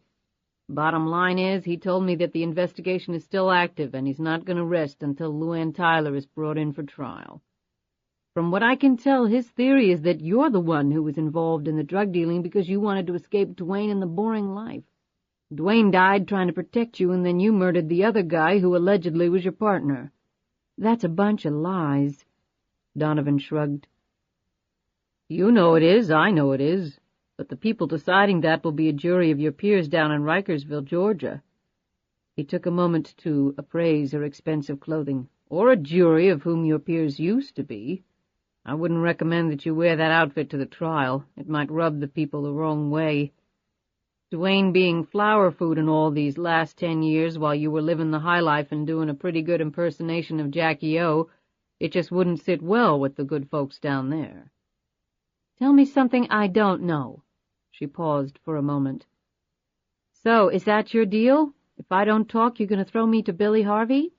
S3: Bottom line is, he told me that the investigation is still active, and he's not going to rest until LuAnn Tyler is brought in for trial. From what I can tell, his theory is that you're the one who was involved in the drug dealing because you wanted to escape Dwayne and the boring life. Dwayne died trying to protect you, and then you murdered the other guy who allegedly was your partner. That's a bunch of lies. Donovan shrugged. You know it is, I know it is. But the people deciding that will be a jury of your peers down in Rikersville, Georgia. He took a moment to appraise her expensive clothing. Or a jury of whom your peers used to be. I wouldn't recommend that you wear that outfit to the trial. It might rub the people the wrong way. Dwayne being flower food in all these last 10 years while you were living the high life and doing a pretty good impersonation of Jackie O, it just wouldn't sit well with the good folks down there. Tell me something I don't know. She paused for a moment. So, is that your deal? If I don't talk, you're going to throw me to Billy Harvey?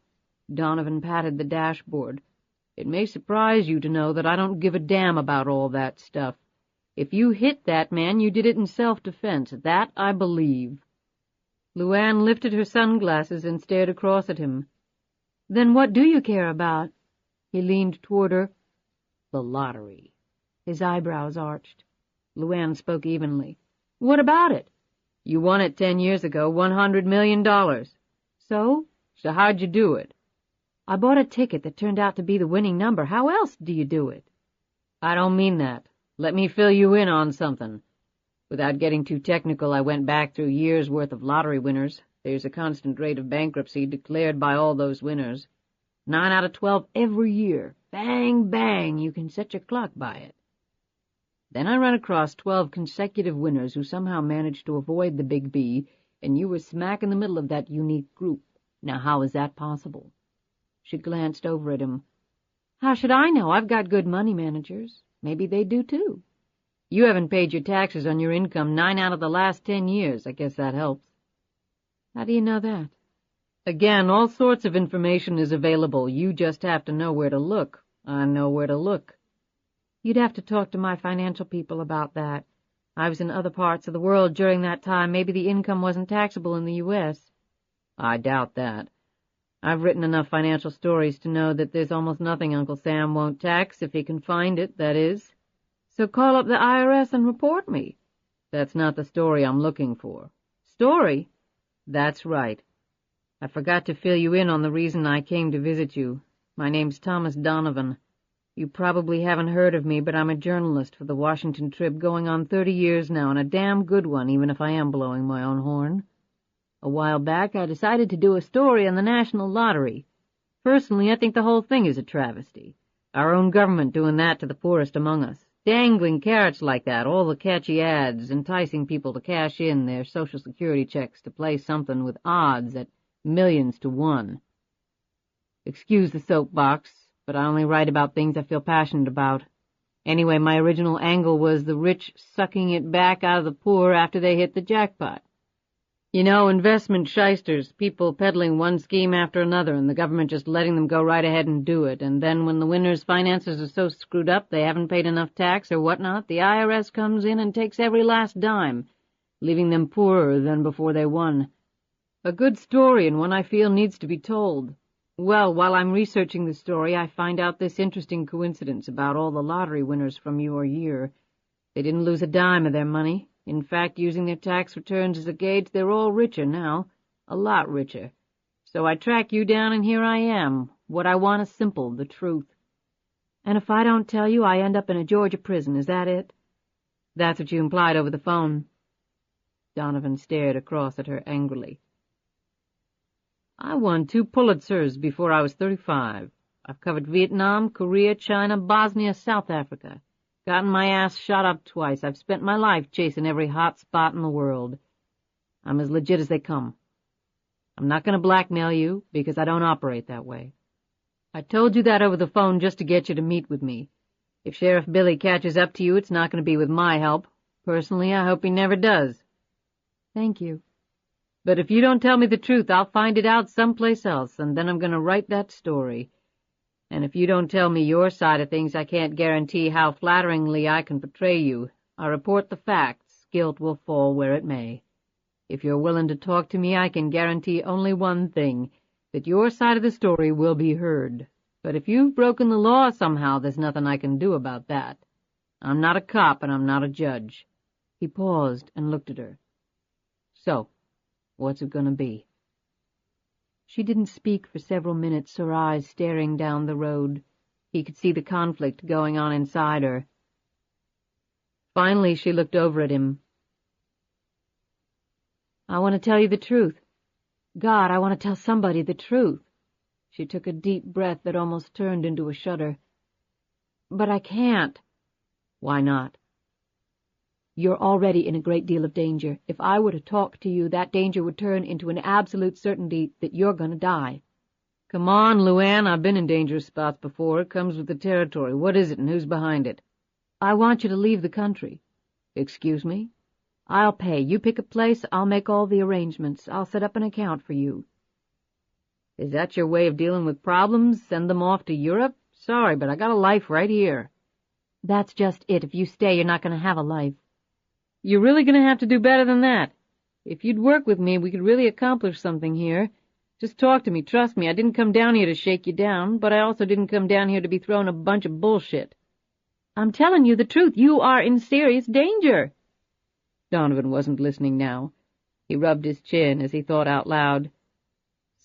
S3: Donovan patted the dashboard. It may surprise you to know that I don't give a damn about all that stuff. If you hit that man, you did it in self-defense. That I believe. LuAnn lifted her sunglasses and stared across at him. Then what do you care about? He leaned toward her. The lottery. His eyebrows arched. LuAnn spoke evenly. What about it? You won it 10 years ago, $100 million. So? So how'd you do it? I bought a ticket that turned out to be the winning number. How else do you do it? I don't mean that. Let me fill you in on something. Without getting too technical, I went back through years' worth of lottery winners. There's a constant rate of bankruptcy declared by all those winners. 9 out of 12 every year. Bang, bang, you can set your clock by it. Then I ran across 12 consecutive winners who somehow managed to avoid the big B, and you were smack in the middle of that unique group. Now how is that possible? She glanced over at him. How should I know? I've got good money managers. Maybe they do too. You haven't paid your taxes on your income 9 out of the last 10 years. I guess that helps. How do you know that? Again, all sorts of information is available. You just have to know where to look. I know where to look. You'd have to talk to my financial people about that. I was in other parts of the world during that time. Maybe the income wasn't taxable in the U.S. I doubt that. I've written enough financial stories to know that there's almost nothing Uncle Sam won't tax, if he can find it, that is. So call up the IRS and report me. That's not the story I'm looking for. Story? That's right. I forgot to fill you in on the reason I came to visit you. My name's Thomas Donovan. You probably haven't heard of me, but I'm a journalist for the Washington Trib going on 30 years now, and a damn good one, even if I am blowing my own horn. A while back, I decided to do a story on the national lottery. Personally, I think the whole thing is a travesty. Our own government doing that to the poorest among us. Dangling carrots like that, all the catchy ads, enticing people to cash in their Social Security checks to play something with odds at millions to one. Excuse the soapbox, but I only write about things I feel passionate about. Anyway, my original angle was the rich sucking it back out of the poor after they hit the jackpot. You know, investment shysters, people peddling one scheme after another, and the government just letting them go right ahead and do it, and then when the winner's finances are so screwed up they haven't paid enough tax or whatnot, the IRS comes in and takes every last dime, leaving them poorer than before they won. A good story, and one I feel needs to be told. Well, while I'm researching the story, I find out this interesting coincidence about all the lottery winners from your year. They didn't lose a dime of their money. In fact, using their tax returns as a gauge, they're all richer now, a lot richer. So I track you down, and here I am. What I want is simple, the truth. And if I don't tell you, I end up in a Georgia prison, is that it? That's what you implied over the phone. Donovan stared across at her angrily. I won 2 Pulitzers before I was 35. I've covered Vietnam, Korea, China, Bosnia, South Africa. Gotten my ass shot up twice. I've spent my life chasing every hot spot in the world. I'm as legit as they come. I'm not going to blackmail you, because I don't operate that way. I told you that over the phone just to get you to meet with me. If Sheriff Billy catches up to you, it's not going to be with my help. Personally, I hope he never does. Thank you. But if you don't tell me the truth, I'll find it out someplace else, and then I'm going to write that story. And if you don't tell me your side of things, I can't guarantee how flatteringly I can portray you. I report the facts. Guilt will fall where it may. If you're willing to talk to me, I can guarantee only one thing, that your side of the story will be heard. But if you've broken the law somehow, there's nothing I can do about that. I'm not a cop, and I'm not a judge. He paused and looked at her. So, what's it going to be? She didn't speak for several minutes, her eyes staring down the road. He could see the conflict going on inside her. Finally, she looked over at him. I want to tell you the truth. God, I want to tell somebody the truth. She took a deep breath that almost turned into a shudder. But I can't. Why not? You're already in a great deal of danger. If I were to talk to you, that danger would turn into an absolute certainty that you're going to die. Come on, LuAnn, I've been in dangerous spots before. It comes with the territory. What is it, and who's behind it? I want you to leave the country. Excuse me? I'll pay. You pick a place, I'll make all the arrangements. I'll set up an account for you. Is that your way of dealing with problems? Send them off to Europe? Sorry, but I got a life right here. That's just it. If you stay, you're not going to have a life. You're really going to have to do better than that. If you'd work with me, we could really accomplish something here. Just talk to me, trust me. I didn't come down here to shake you down, but I also didn't come down here to be thrown a bunch of bullshit. I'm telling you the truth. You are in serious danger. Donovan wasn't listening now. He rubbed his chin as he thought out loud.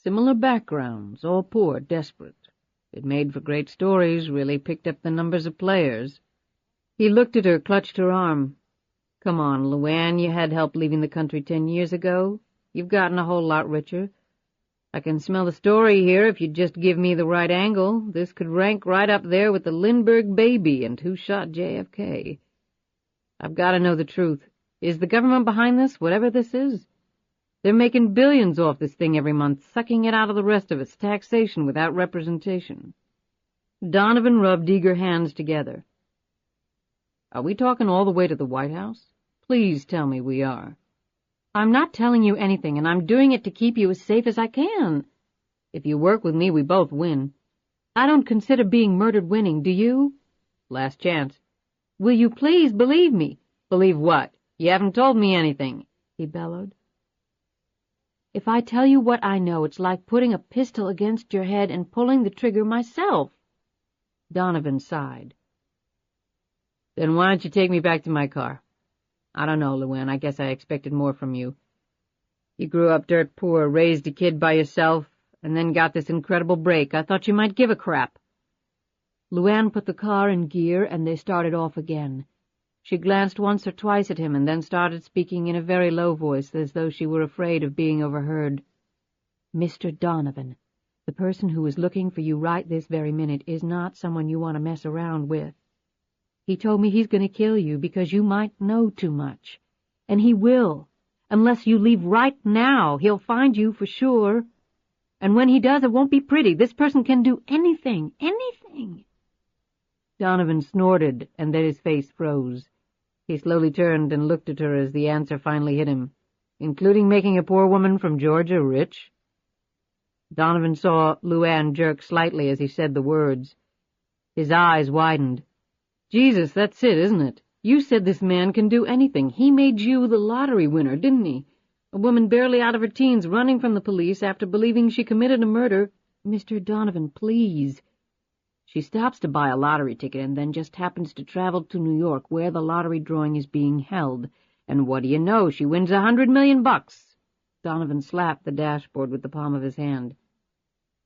S3: Similar backgrounds, all poor, desperate. It made for great stories, really picked up the numbers of players. He looked at her, clutched her arm. Come on, LuAnn, you had help leaving the country 10 years ago. You've gotten a whole lot richer. I can smell the story here if you'd just give me the right angle. This could rank right up there with the Lindbergh baby and Who Shot JFK. I've got to know the truth. Is the government behind this, whatever this is? They're making billions off this thing every month, sucking it out of the rest of its taxation without representation. Donovan rubbed eager hands together. Are we talking all the way to the White House? Please tell me we are. I'm not telling you anything, and I'm doing it to keep you as safe as I can. If you work with me, we both win. I don't consider being murdered winning, do you? Last chance. Will you please believe me? Believe what? You haven't told me anything, he bellowed. If I tell you what I know, it's like putting a pistol against your head and pulling the trigger myself. Donovan sighed. Then why don't you take me back to my car? I don't know, LuAnn. I guess I expected more from you. You grew up dirt poor, raised a kid by yourself, and then got this incredible break. I thought you might give a crap. LuAnn put the car in gear, and they started off again. She glanced once or twice at him, and then started speaking in a very low voice, as though she were afraid of being overheard. Mr. Donovan, the person who is looking for you right this very minute is not someone you want to mess around with. He told me he's going to kill you because you might know too much. And he will. Unless you leave right now, he'll find you for sure. And when he does, it won't be pretty. This person can do anything, anything. Donovan snorted, and then his face froze. He slowly turned and looked at her as the answer finally hit him. Including making a poor woman from Georgia rich? Donovan saw LuAnn jerk slightly as he said the words. His eyes widened. Jesus, that's it, isn't it? You said this man can do anything. He made you the lottery winner, didn't he? A woman barely out of her teens running from the police after believing she committed a murder. Mr. Donovan, please. She stops to buy a lottery ticket and then just happens to travel to New York where the lottery drawing is being held. And what do you know? She wins $100 million. Donovan slapped the dashboard with the palm of his hand.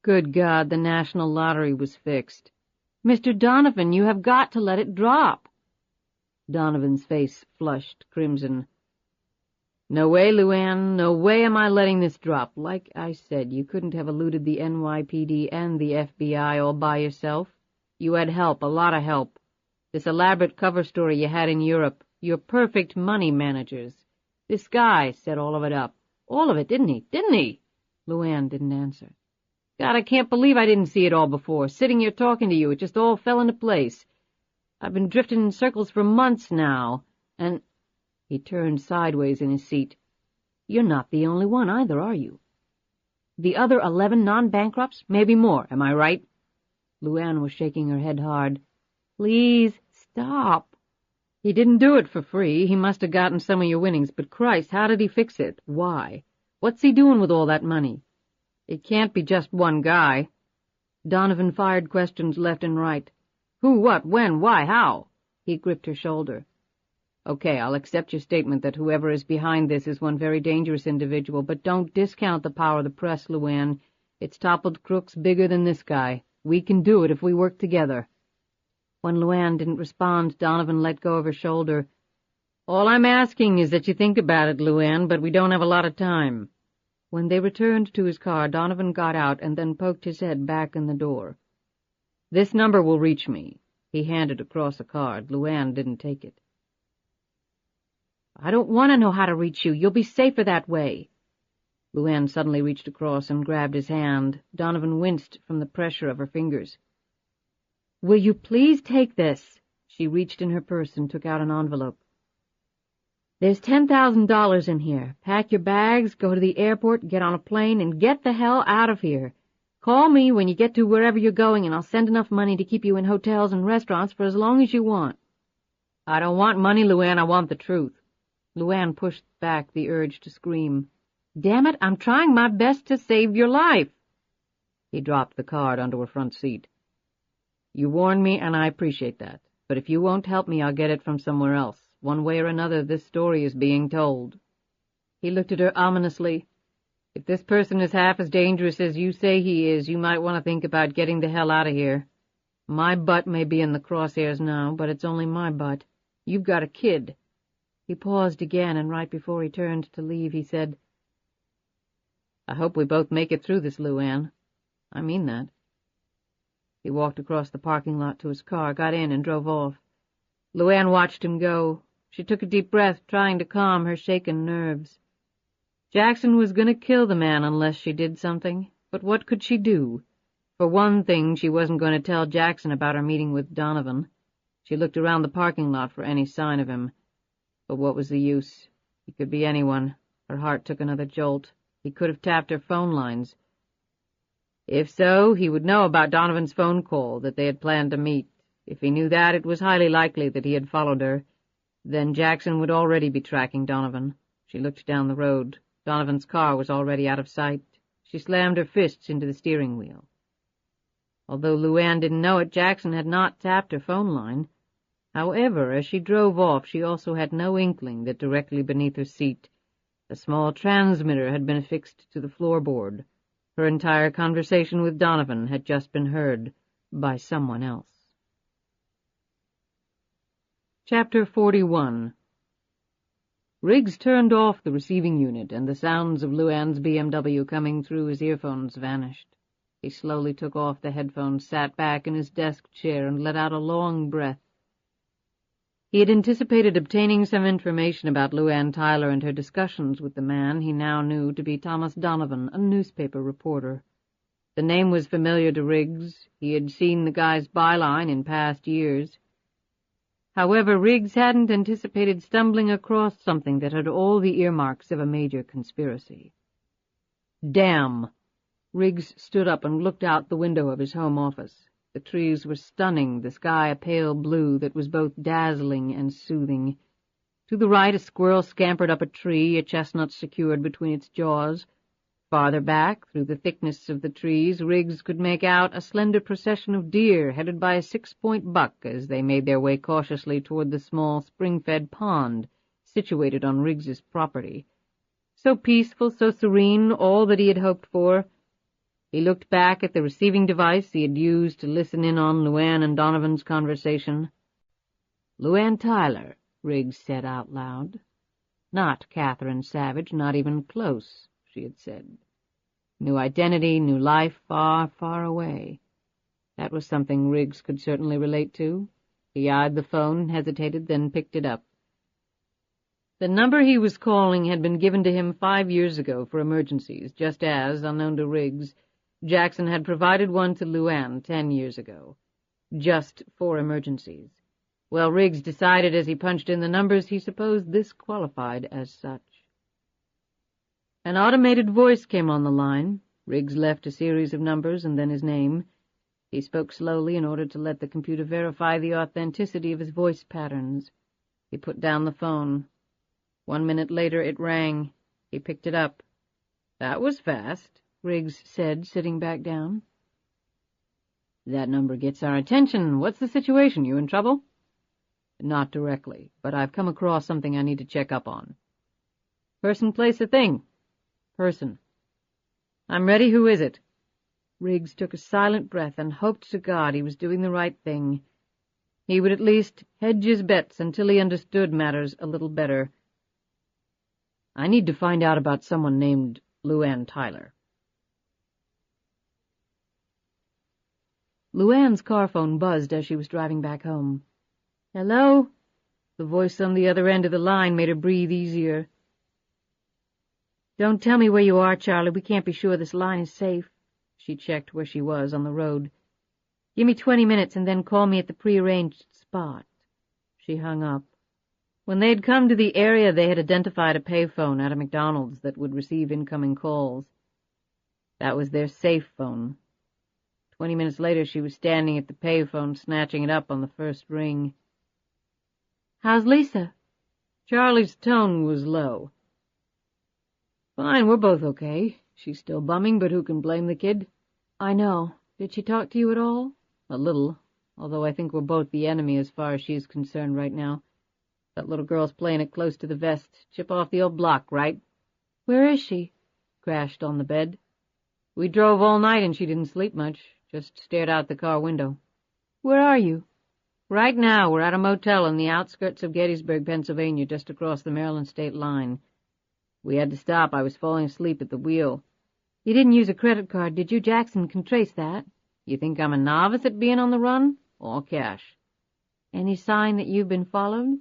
S3: Good God, the national lottery was fixed. Mr. Donovan, you have got to let it drop. Donovan's face flushed crimson. No way, LuAnn, no way am I letting this drop. Like I said, you couldn't have eluded the NYPD and the FBI all by yourself. You had help, a lot of help. This elaborate cover story you had in Europe, your perfect money managers. This guy set all of it up. All of it, didn't he? Didn't he? LuAnn didn't answer. God, I can't believe I didn't see it all before. Sitting here talking to you, it just all fell into place. I've been drifting in circles for months now, and... He turned sideways in his seat. You're not the only one either, are you? The other 11 non-bankrupts? Maybe more, am I right? LuAnn was shaking her head hard. Please, stop. He didn't do it for free. He must have gotten some of your winnings, but Christ, how did he fix it? Why? What's he doing with all that money? It can't be just one guy. Donovan fired questions left and right. Who, what, when, why, how? He gripped her shoulder. Okay, I'll accept your statement that whoever is behind this is one very dangerous individual, but don't discount the power of the press, LuAnn. It's toppled crooks bigger than this guy. We can do it if we work together. When LuAnn didn't respond, Donovan let go of her shoulder. All I'm asking is that you think about it, LuAnn, but we don't have a lot of time. When they returned to his car, Donovan got out and then poked his head back in the door. This number will reach me. He handed across a card. LuAnn didn't take it. I don't want to know how to reach you. You'll be safer that way. LuAnn suddenly reached across and grabbed his hand. Donovan winced from the pressure of her fingers. Will you please take this? She reached in her purse and took out an envelope. There's $10,000 in here. Pack your bags, go to the airport, get on a plane, and get the hell out of here. Call me when you get to wherever you're going, and I'll send enough money to keep you in hotels and restaurants for as long as you want. I don't want money, LuAnn. I want the truth. LuAnn pushed back the urge to scream. Damn it, I'm trying my best to save your life. He dropped the card onto her front seat. You warned me, and I appreciate that. But if you won't help me, I'll get it from somewhere else. One way or another, this story is being told. He looked at her ominously. If this person is half as dangerous as you say he is, you might want to think about getting the hell out of here. My butt may be in the crosshairs now, but it's only my butt. You've got a kid. He paused again, and right before he turned to leave, he said, I hope we both make it through this, LuAnn. I mean that. He walked across the parking lot to his car, got in, and drove off. LuAnn watched him go. She took a deep breath, trying to calm her shaken nerves. Jackson was going to kill the man unless she did something, but what could she do? For one thing, she wasn't going to tell Jackson about her meeting with Donovan. She looked around the parking lot for any sign of him. But what was the use? He could be anyone. Her heart took another jolt. He could have tapped her phone lines. If so, he would know about Donovan's phone call, that they had planned to meet. If he knew that, it was highly likely that he had followed her. Then Jackson would already be tracking Donovan. She looked down the road. Donovan's car was already out of sight. She slammed her fists into the steering wheel. Although LuAnn didn't know it, Jackson had not tapped her phone line. However, as she drove off, she also had no inkling that directly beneath her seat, a small transmitter had been affixed to the floorboard. Her entire conversation with Donovan had just been heard by someone else. Chapter 41. Riggs turned off the receiving unit, and the sounds of LuAnn's BMW coming through his earphones vanished. He slowly took off the headphones, sat back in his desk chair, and let out a long breath. He had anticipated obtaining some information about LuAnn Tyler and her discussions with the man he now knew to be Thomas Donovan, a newspaper reporter. The name was familiar to Riggs. He had seen the guy's byline in past years. However, Riggs hadn't anticipated stumbling across something that had all the earmarks of a major conspiracy. Damn! Riggs stood up and looked out the window of his home office. The trees were stunning, the sky a pale blue that was both dazzling and soothing. To the right, a squirrel scampered up a tree, a chestnut secured between its jaws. Farther back, through the thickness of the trees, Riggs could make out a slender procession of deer headed by a 6-point buck as they made their way cautiously toward the small spring-fed pond situated on Riggs's property. So peaceful, so serene, all that he had hoped for. He looked back at the receiving device he had used to listen in on LuAnn and Donovan's conversation. "LuAnn Tyler," Riggs said out loud. "Not Catherine Savage, not even close," she had said. New identity, new life, far, far away. That was something Riggs could certainly relate to. He eyed the phone, hesitated, then picked it up. The number he was calling had been given to him 5 years ago for emergencies, just as, unknown to Riggs, Jackson had provided one to LuAnn 10 years ago. Just for emergencies. Well, Riggs decided as he punched in the numbers he supposed this qualified as such. An automated voice came on the line. Riggs left a series of numbers and then his name. He spoke slowly in order to let the computer verify the authenticity of his voice patterns. He put down the phone. 1 minute later it rang. He picked it up. "That was fast," Riggs said, sitting back down. "That number gets our attention. What's the situation? You in trouble?" "Not directly, but I've come across something I need to check up on." "Person, place, or thing?" "Person." "I'm ready. Who is it?" Riggs took a silent breath and hoped to God he was doing the right thing. He would at least hedge his bets until he understood matters a little better. "I need to find out about someone named LuAnn Tyler." LuAnn's car phone buzzed as she was driving back home. "Hello?" The voice on the other end of the line made her breathe easier. "Don't tell me where you are, Charlie. We can't be sure this line is safe." She checked where she was on the road. "Give me 20 minutes and then call me at the prearranged spot." She hung up. When they had come to the area, they had identified a payphone at a McDonald's that would receive incoming calls. That was their safe phone. 20 minutes later, she was standing at the payphone, snatching it up on the first ring. "How's Lisa?" Charlie's tone was low. "Fine, we're both okay. She's still bumming, but who can blame the kid?" "I know. Did she talk to you at all?" "A little, although I think we're both the enemy as far as she's concerned right now. That little girl's playing it close to the vest. Chip off the old block, right?" "Where is she?" "Crashed on the bed. We drove all night and she didn't sleep much, just stared out the car window." "Where are you?" "Right now we're at a motel in the outskirts of Gettysburg, Pennsylvania, just across the Maryland state line. We had to stop. I was falling asleep at the wheel. You didn't use a credit card, did you? Jackson can trace that. You think I'm a novice at being on the run? All cash. Any sign that you've been followed?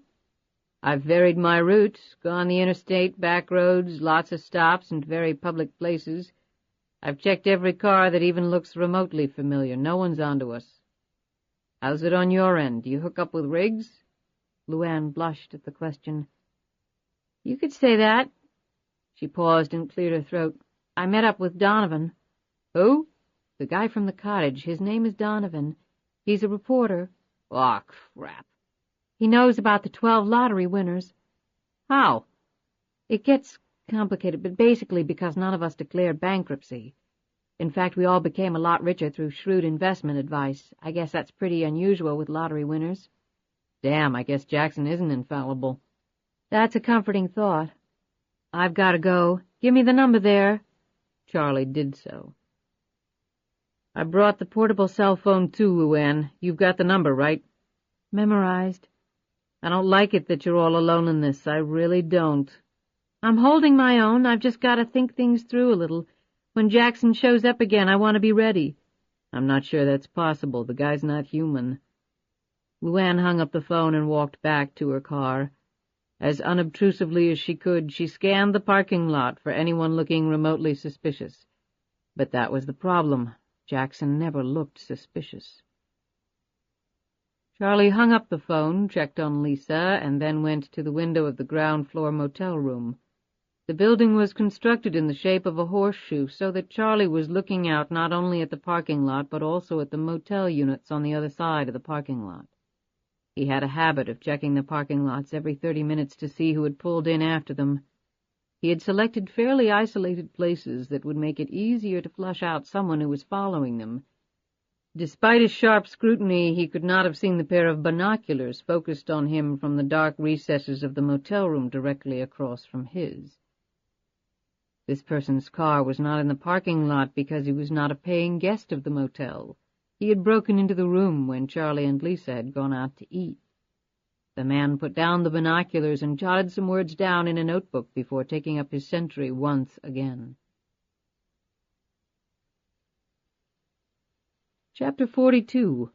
S3: I've varied my routes, gone the interstate, back roads, lots of stops, and very public places. I've checked every car that even looks remotely familiar. No one's onto us. How's it on your end? Do you hook up with Riggs? LuAnn blushed at the question. You could say that. She paused and cleared her throat. I met up with Donovan. Who? The guy from the cottage. His name is Donovan. He's a reporter. Aw, crap. He knows about the 12 lottery winners. How? It gets complicated, but basically because none of us declared bankruptcy. In fact, we all became a lot richer through shrewd investment advice. I guess that's pretty unusual with lottery winners. Damn, I guess Jackson isn't infallible. That's a comforting thought. I've got to go. Give me the number there. Charlie did so. I brought the portable cell phone too, LuAnn. You've got the number, right? Memorized. I don't like it that you're all alone in this. I really don't. I'm holding my own. I've just got to think things through a little. When Jackson shows up again, I want to be ready. I'm not sure that's possible. The guy's not human. LuAnn hung up the phone and walked back to her car. As unobtrusively as she could, she scanned the parking lot for anyone looking remotely suspicious. But that was the problem. Jackson never looked suspicious. Charlie hung up the phone, checked on Lisa, and then went to the window of the ground-floor motel room. The building was constructed in the shape of a horseshoe, so that Charlie was looking out not only at the parking lot, but also at the motel units on the other side of the parking lot. He had a habit of checking the parking lots every 30 minutes to see who had pulled in after them. He had selected fairly isolated places that would make it easier to flush out someone who was following them. Despite his sharp scrutiny, he could not have seen the pair of binoculars focused on him from the dark recesses of the motel room directly across from his. This person's car was not in the parking lot because he was not a paying guest of the motel. He had broken into the room when Charlie and Lisa had gone out to eat. The man put down the binoculars and jotted some words down in a notebook before taking up his sentry once again. Chapter 42.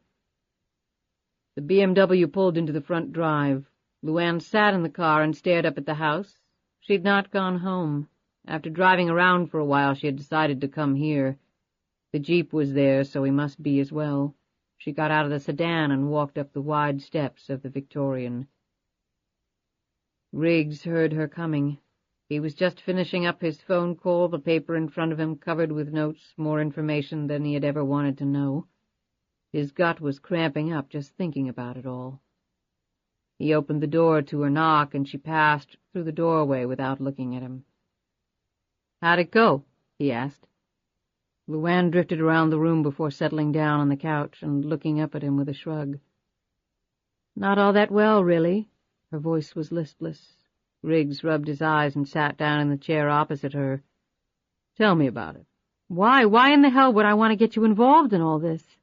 S3: The BMW pulled into the front drive. LuAnn sat in the car and stared up at the house. She'd not gone home. After driving around for a while, she had decided to come here. The Jeep was there, so he must be as well. She got out of the sedan and walked up the wide steps of the Victorian. Riggs heard her coming. He was just finishing up his phone call, the paper in front of him covered with notes, more information than he had ever wanted to know. His gut was cramping up just thinking about it all. He opened the door to her knock, and she passed through the doorway without looking at him. "How'd it go?" he asked. LuAnn drifted around the room before settling down on the couch and looking up at him with a shrug. "Not all that well, really." Her voice was listless. Riggs rubbed his eyes and sat down in the chair opposite her. "Tell me about it." "Why? Why in the hell would I want to get you involved in all this?"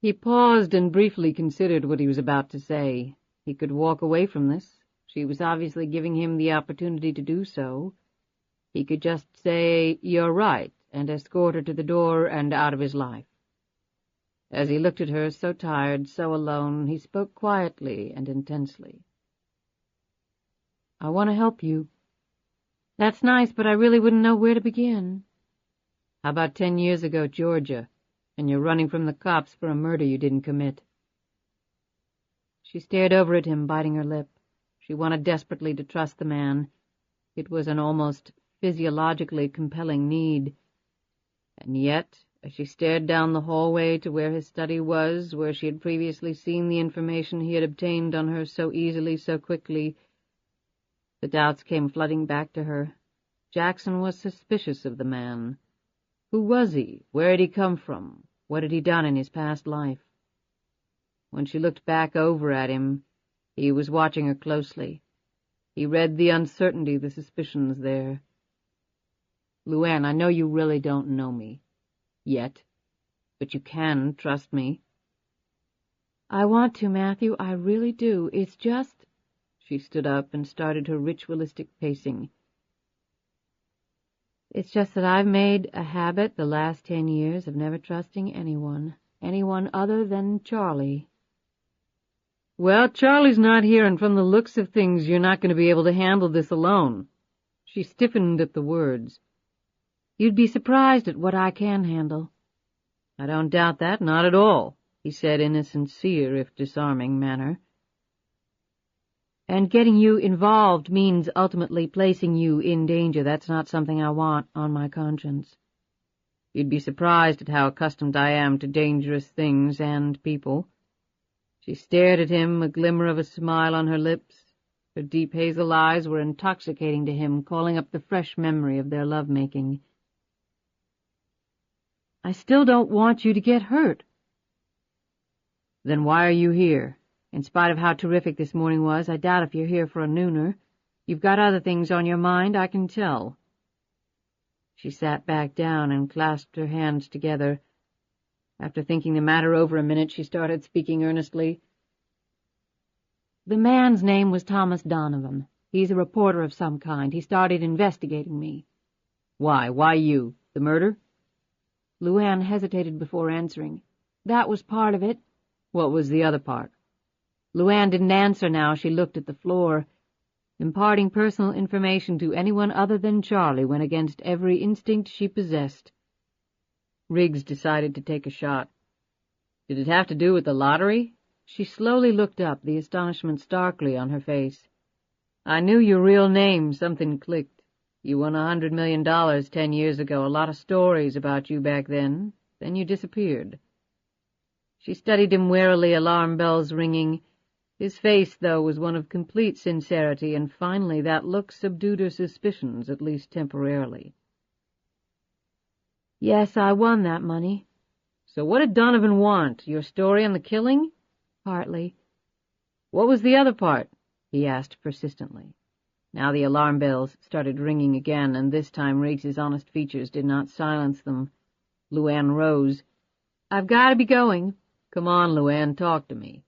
S3: He paused and briefly considered what he was about to say. He could walk away from this. She was obviously giving him the opportunity to do so. He could just say, "You're right," and escort her to the door and out of his life. As he looked at her, so tired, so alone, he spoke quietly and intensely. "I want to help you." "That's nice, but I really wouldn't know where to begin." "How about 10 years ago, Georgia, and you're running from the cops for a murder you didn't commit?" She stared over at him, biting her lip. She wanted desperately to trust the man. It was an almost physiologically compelling need. And yet, as she stared down the hallway to where his study was, where she had previously seen the information he had obtained on her so easily, so quickly, the doubts came flooding back to her. Jackson was suspicious of the man. Who was he? Where had he come from? What had he done in his past life? When she looked back over at him, he was watching her closely. He read the uncertainty, the suspicions there. "LuAnn, I know you really don't know me. Yet. But you can trust me." "I want to, Matthew. I really do. It's just—" She stood up and started her ritualistic pacing. It's just that I've made a habit the last 10 years of never trusting anyone other than Charlie.
S2: Well, Charlie's not here, and from the looks of things, you're not going to be able to handle this alone. She stiffened at the words.
S3: You'd be surprised at what I can handle.
S2: I don't doubt that, not at all, he said in a sincere, if disarming, manner.
S3: And getting you involved means ultimately placing you in danger. That's not something I want on my conscience.
S2: You'd be surprised at how accustomed I am to dangerous things and people. She stared at him, a glimmer of a smile on her lips. Her deep hazel eyes were intoxicating to him, calling up the fresh memory of their love-making.
S3: I still don't want you to get hurt.
S2: Then why are you here?
S3: In spite of how terrific this morning was, I doubt if you're here for a nooner. You've got other things on your mind, I can tell.
S2: She sat back down and clasped her hands together. After thinking the matter over a minute, she started speaking earnestly.
S3: The man's name was Thomas Donovan. He's a reporter of some kind. He started investigating me.
S2: Why? Why you? The murder?
S3: LuAnn hesitated before answering. That was part of it.
S2: What was the other part?
S3: LuAnn didn't answer now. She looked at the floor. Imparting personal information to anyone other than Charlie went against every instinct she possessed.
S2: Riggs decided to take a shot. Did it have to do with the lottery? She slowly looked up, the astonishment starkly on her face. I knew your real name. Something clicked. You won $100 million 10 years ago. A lot of stories about you back then. Then you disappeared. She studied him warily, alarm bells ringing. His face, though, was one of complete sincerity, and finally that look subdued her suspicions, at least temporarily.
S3: Yes, I won that money.
S2: So what did Donovan want? Your story on the killing?
S3: Partly.
S2: What was the other part? He asked persistently. Now the alarm bells started ringing again, and this time Riggs's honest features did not silence them. LuAnn rose.
S3: I've got to be going.
S2: Come on, LuAnn, talk to me.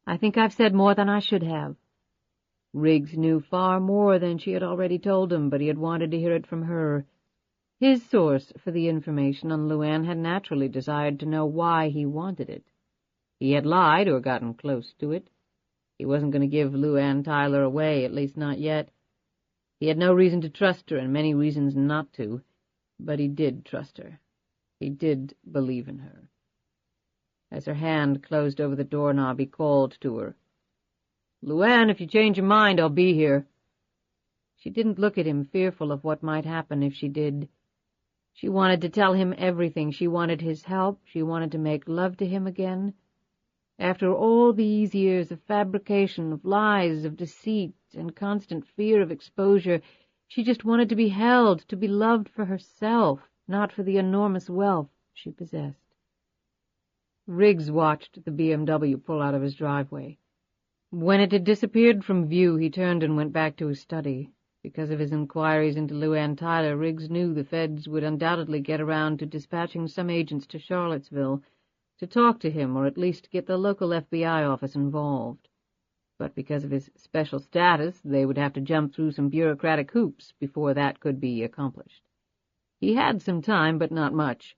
S3: I think I've said more than I should have.
S2: Riggs knew far more than she had already told him, but he had wanted to hear it from her. His source for the information on LuAnn had naturally desired to know why he wanted it. He had lied, or gotten close to it. He wasn't going to give LuAnn Tyler away, at least not yet. He had no reason to trust her, and many reasons not to, but he did trust her. He did believe in her. As her hand closed over the doorknob, he called to her. LuAnn, if you change your mind, I'll be here.
S3: She didn't look at him, fearful of what might happen if she did. She wanted to tell him everything. She wanted his help. She wanted to make love to him again. After all these years of fabrication, of lies, of deceit, and constant fear of exposure, she just wanted to be held, to be loved for herself, not for the enormous wealth she possessed.
S2: Riggs watched the BMW pull out of his driveway. When it had disappeared from view, he turned and went back to his study. Because of his inquiries into LuAnn Tyler, Riggs knew the feds would undoubtedly get around to dispatching some agents to Charlottesville to talk to him, or at least get the local FBI office involved. But because of his special status, they would have to jump through some bureaucratic hoops before that could be accomplished. He had some time, but not much.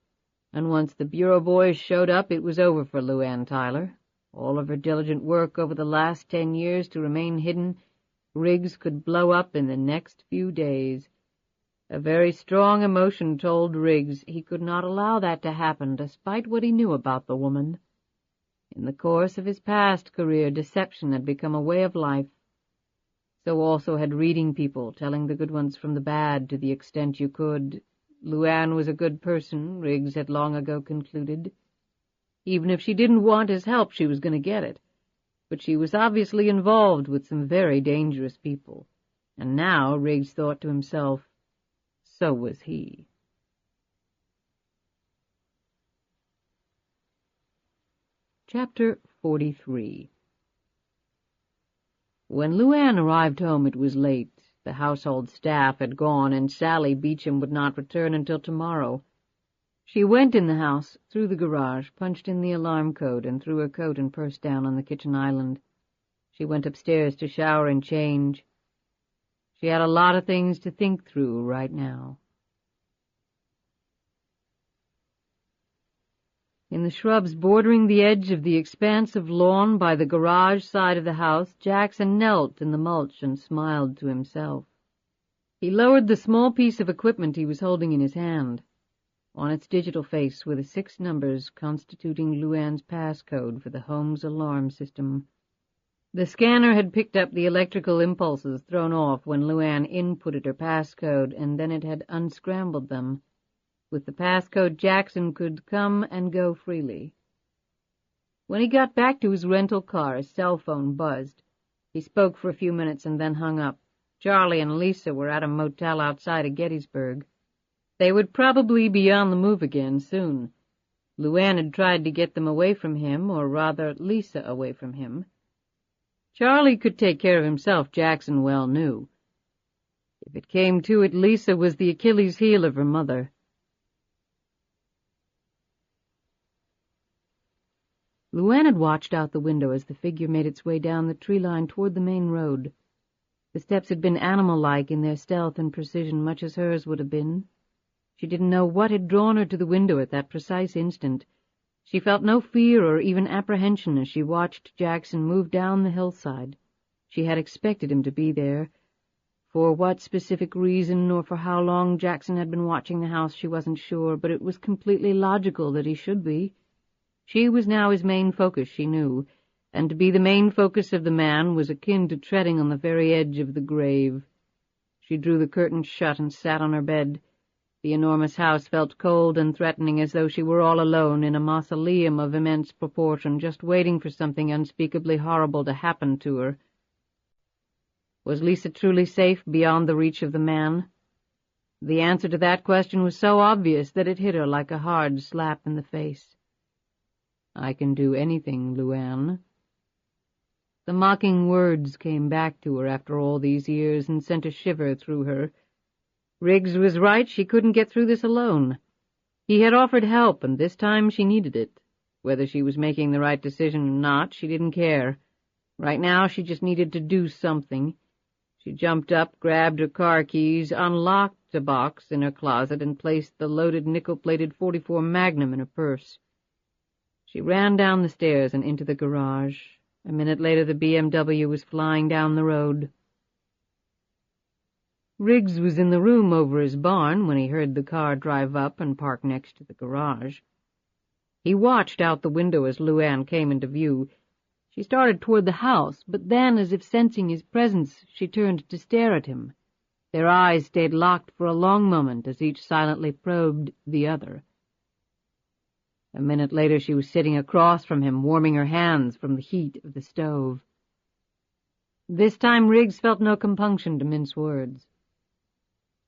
S2: And once the bureau boys showed up, it was over for LuAnn Tyler. All of her diligent work over the last 10 years to remain hidden, Riggs could blow up in the next few days. A very strong emotion told Riggs he could not allow that to happen, despite what he knew about the woman. In the course of his past career, deception had become a way of life. So also had reading people, telling the good ones from the bad to the extent you could. LuAnn was a good person, Riggs had long ago concluded. Even if she didn't want his help, she was going to get it. But she was obviously involved with some very dangerous people. And now, Riggs thought to himself, so was he. Chapter 43. When LuAnn arrived home, it was late. The household staff had gone, and Sally Beecham would not return until tomorrow. She went in the house, through the garage, punched in the alarm code, and threw her coat and purse down on the kitchen island. She went upstairs to shower and change. She had a lot of things to think through right now.
S3: In the shrubs bordering the edge of the expanse of lawn by the garage side of the house, Jackson knelt in the mulch and smiled to himself. He lowered the small piece of equipment he was holding in his hand. On its digital face were the 6 numbers constituting LuAnn's passcode for the home's alarm system. The scanner had picked up the electrical impulses thrown off when LuAnn inputted her passcode, and then it had unscrambled them. With the passcode, Jackson could come and go freely. When he got back to his rental car, his cell phone buzzed. He spoke for a few minutes and then hung up. Charlie and Lisa were at a motel outside of Gettysburg. They would probably be on the move again soon. LuAnn had tried to get them away from him, or rather, Lisa away from him. Charlie could take care of himself, Jackson well knew. If it came to it, Lisa was the Achilles heel of her mother. LuAnn had watched out the window as the figure made its way down the tree line toward the main road. The steps had been animal-like in their stealth and precision, much as hers would have been. She didn't know what had drawn her to the window at that precise instant. She felt no fear or even apprehension as she watched Jackson move down the hillside. She had expected him to be there. For what specific reason or for how long Jackson had been watching the house she wasn't sure, but it was completely logical that he should be. She was now his main focus, she knew, and to be the main focus of the man was akin to treading on the very edge of the grave. She drew the curtains shut and sat on her bed. The enormous house felt cold and threatening, as though she were all alone in a mausoleum of immense proportion, just waiting for something unspeakably horrible to happen to her. Was Lisa truly safe beyond the reach of the man? The answer to that question was so obvious that it hit her like a hard slap in the face. "I can do anything, LuAnn." The mocking words came back to her after all these years and sent a shiver through her. Riggs was right, she couldn't get through this alone. He had offered help, and this time she needed it. Whether she was making the right decision or not, she didn't care. Right now she just needed to do something. She jumped up, grabbed her car keys, unlocked a box in her closet, and placed the loaded nickel-plated .44 Magnum in her purse. She ran down the stairs and into the garage. A minute later the BMW was flying down the road. Riggs was in the room over his barn when he heard the car drive up and park next to the garage. He watched out the window as LuAnn came into view. She started toward the house, but then, as if sensing his presence, she turned to stare at him. Their eyes stayed locked for a long moment as each silently probed the other. A minute later she was sitting across from him, warming her hands from the heat of the stove. This time Riggs felt no compunction to mince words.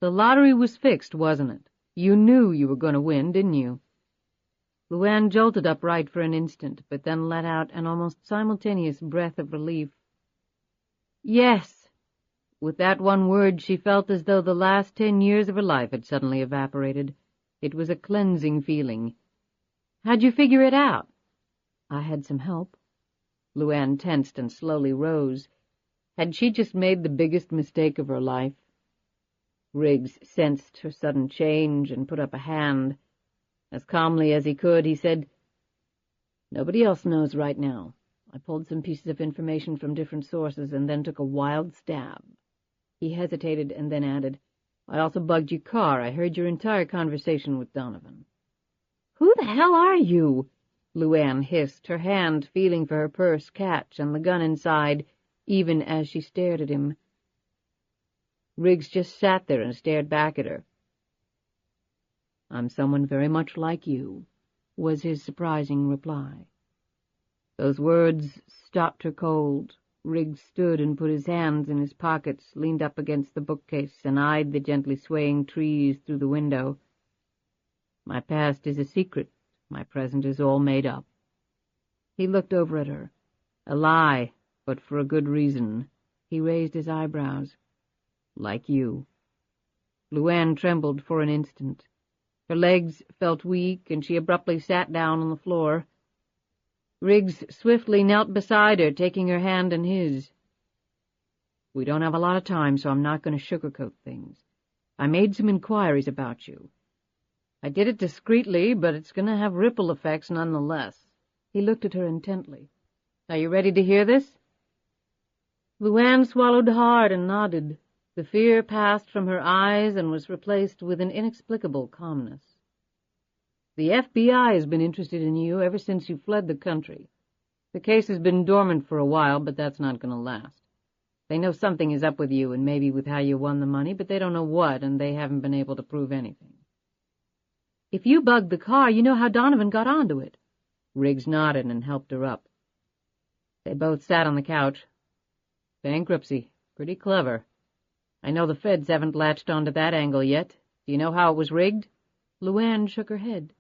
S3: "The lottery was fixed, wasn't it? You knew you were going to win, didn't you?" LuAnn jolted upright for an instant, but then let out an almost simultaneous breath of relief. "Yes." With that one word she felt as though the last 10 years of her life had suddenly evaporated. It was a cleansing feeling. "How'd you figure it out?" "I had some help." LuAnn tensed and slowly rose. Had she just made the biggest mistake of her life? Riggs sensed her sudden change and put up a hand. As calmly as he could, he said, "Nobody else knows right now. I pulled some pieces of information from different sources and then took a wild stab." He hesitated and then added, "I also bugged your car. I heard your entire conversation with Donovan." "Who the hell are you?" LuAnn hissed, her hand feeling for her purse catch and the gun inside, even as she stared at him. Riggs just sat there and stared back at her. "I'm someone very much like you," was his surprising reply. Those words stopped her cold. Riggs stood and put his hands in his pockets, leaned up against the bookcase, and eyed the gently swaying trees through the window. "My past is a secret. My present is all made up." He looked over at her. "A lie, but for a good reason." He raised his eyebrows. "Like you." LuAnn trembled for an instant. Her legs felt weak, and she abruptly sat down on the floor. Riggs swiftly knelt beside her, taking her hand in his. "We don't have a lot of time, so I'm not going to sugarcoat things. I made some inquiries about you. I did it discreetly, but it's going to have ripple effects nonetheless. He looked at her intently. Are you ready to hear this? LuAnn swallowed hard and nodded. The fear passed from her eyes and was replaced with an inexplicable calmness. The FBI has been interested in you ever since you fled the country. The case has been dormant for a while, but that's not going to last. They know something is up with you and maybe with how you won the money, but they don't know what, and they haven't been able to prove anything. If you bugged the car, you know how Donovan got onto it. Riggs nodded and helped her up. They both sat on the couch. Bankruptcy. Pretty clever. I know the feds haven't latched onto that angle yet. Do you know how it was rigged? LuAnn shook her head.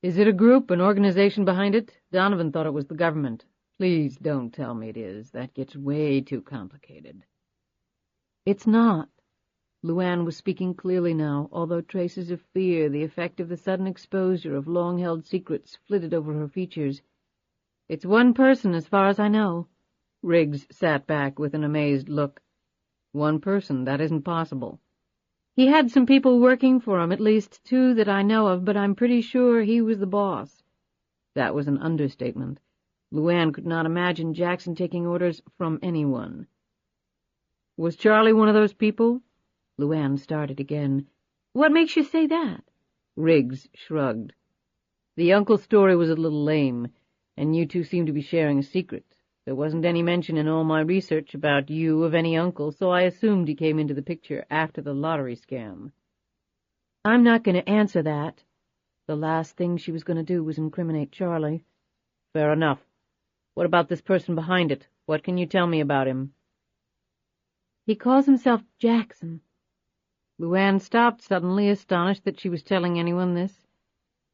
S3: Is it a group, an organization behind it? Donovan thought it was the government. Please don't tell me it is. That gets way too complicated. It's not. LuAnn was speaking clearly now, although traces of fear, the effect of the sudden exposure of long-held secrets, flitted over her features. It's one person, as far as I know. Riggs sat back with an amazed look. One person? That isn't possible. He had some people working for him, at least 2 that I know of, but I'm pretty sure he was the boss. That was an understatement. LuAnn could not imagine Jackson taking orders from anyone. Was Charlie one of those people? LuAnn started again. What makes you say that? Riggs shrugged. The uncle story was a little lame, and you 2 seemed to be sharing a secret. There wasn't any mention in all my research about you of any uncle, so I assumed he came into the picture after the lottery scam. I'm not going to answer that. The last thing she was going to do was incriminate Charlie. Fair enough. What about this person behind it? What can you tell me about him? He calls himself Jackson. LuAnn stopped suddenly, astonished that she was telling anyone this.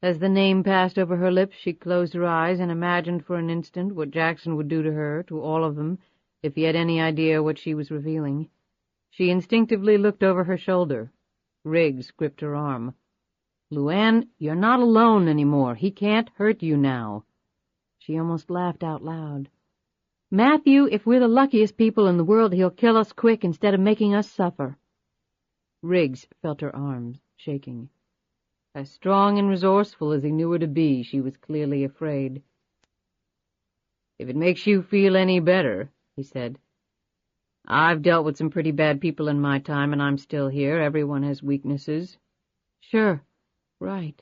S3: As the name passed over her lips, she closed her eyes and imagined for an instant what Jackson would do to her, to all of them, if he had any idea what she was revealing. She instinctively looked over her shoulder. Riggs gripped her arm. LuAnn, you're not alone anymore. He can't hurt you now. She almost laughed out loud. Matthew, if we're the luckiest people in the world, he'll kill us quick instead of making us suffer. Riggs felt her arms shaking. As strong and resourceful as he knew her to be, she was clearly afraid. If it makes you feel any better, he said. I've dealt with some pretty bad people in my time, and I'm still here. Everyone has weaknesses. Sure. Right.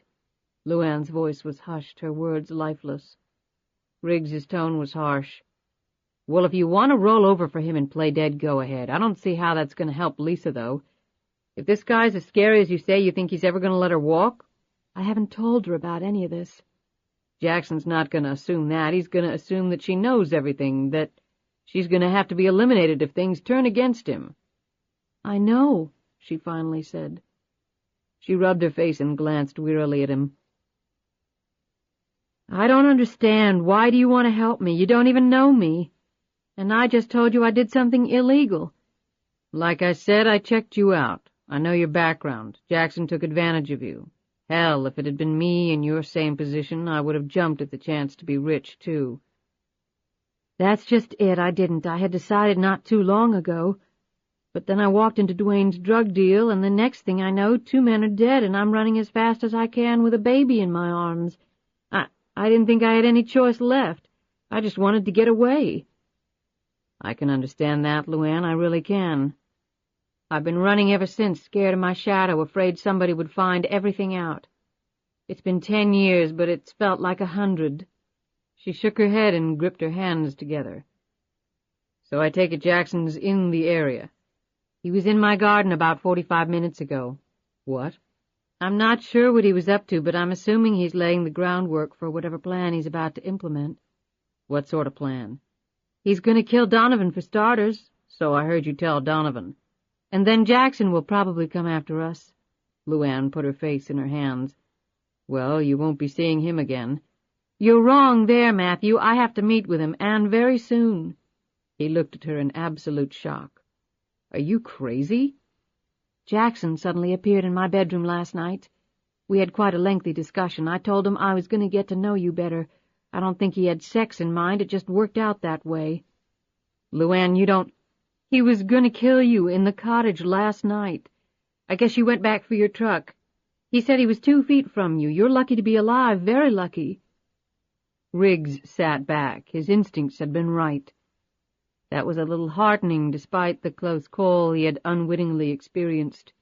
S3: LuAnn's voice was hushed, her words lifeless. Riggs's tone was harsh. Well, if you want to roll over for him and play dead, go ahead. I don't see how that's going to help Lisa, though. If this guy's as scary as you say, you think he's ever going to let her walk? I haven't told her about any of this. Jackson's not going to assume that. He's going to assume that she knows everything, that she's going to have to be eliminated if things turn against him. I know, she finally said. She rubbed her face and glanced wearily at him. I don't understand. Why do you want to help me? You don't even know me. And I just told you I did something illegal. Like I said, I checked you out. I know your background. Jackson took advantage of you. Hell, if it had been me in your same position, I would have jumped at the chance to be rich, too. That's just it, I didn't. I had decided not too long ago. But then I walked into Dwayne's drug deal, and the next thing I know, 2 men are dead, and I'm running as fast as I can with a baby in my arms. I didn't think I had any choice left. I just wanted to get away. I can understand that, LuAnn, I really can. I've been running ever since, scared of my shadow, afraid somebody would find everything out. It's been 10 years, but it's felt like 100. She shook her head and gripped her hands together. So I take it Jackson's in the area. He was in my garden about 45 minutes ago. What? I'm not sure what he was up to, but I'm assuming he's laying the groundwork for whatever plan he's about to implement. What sort of plan? He's going to kill Donovan for starters, so I heard you tell Donovan. And then Jackson will probably come after us. LuAnn put her face in her hands. Well, you won't be seeing him again. You're wrong there, Matthew. I have to meet with him, and very soon. He looked at her in absolute shock. Are you crazy? Jackson suddenly appeared in my bedroom last night. We had quite a lengthy discussion. I told him I was going to get to know you better. I don't think he had sex in mind. It just worked out that way. LuAnn, you don't... He was going to kill you in the cottage last night. I guess you went back for your truck. He said he was 2 feet from you. You're lucky to be alive, very lucky. Riggs sat back. His instincts had been right. That was a little heartening, despite the close call he had unwittingly experienced.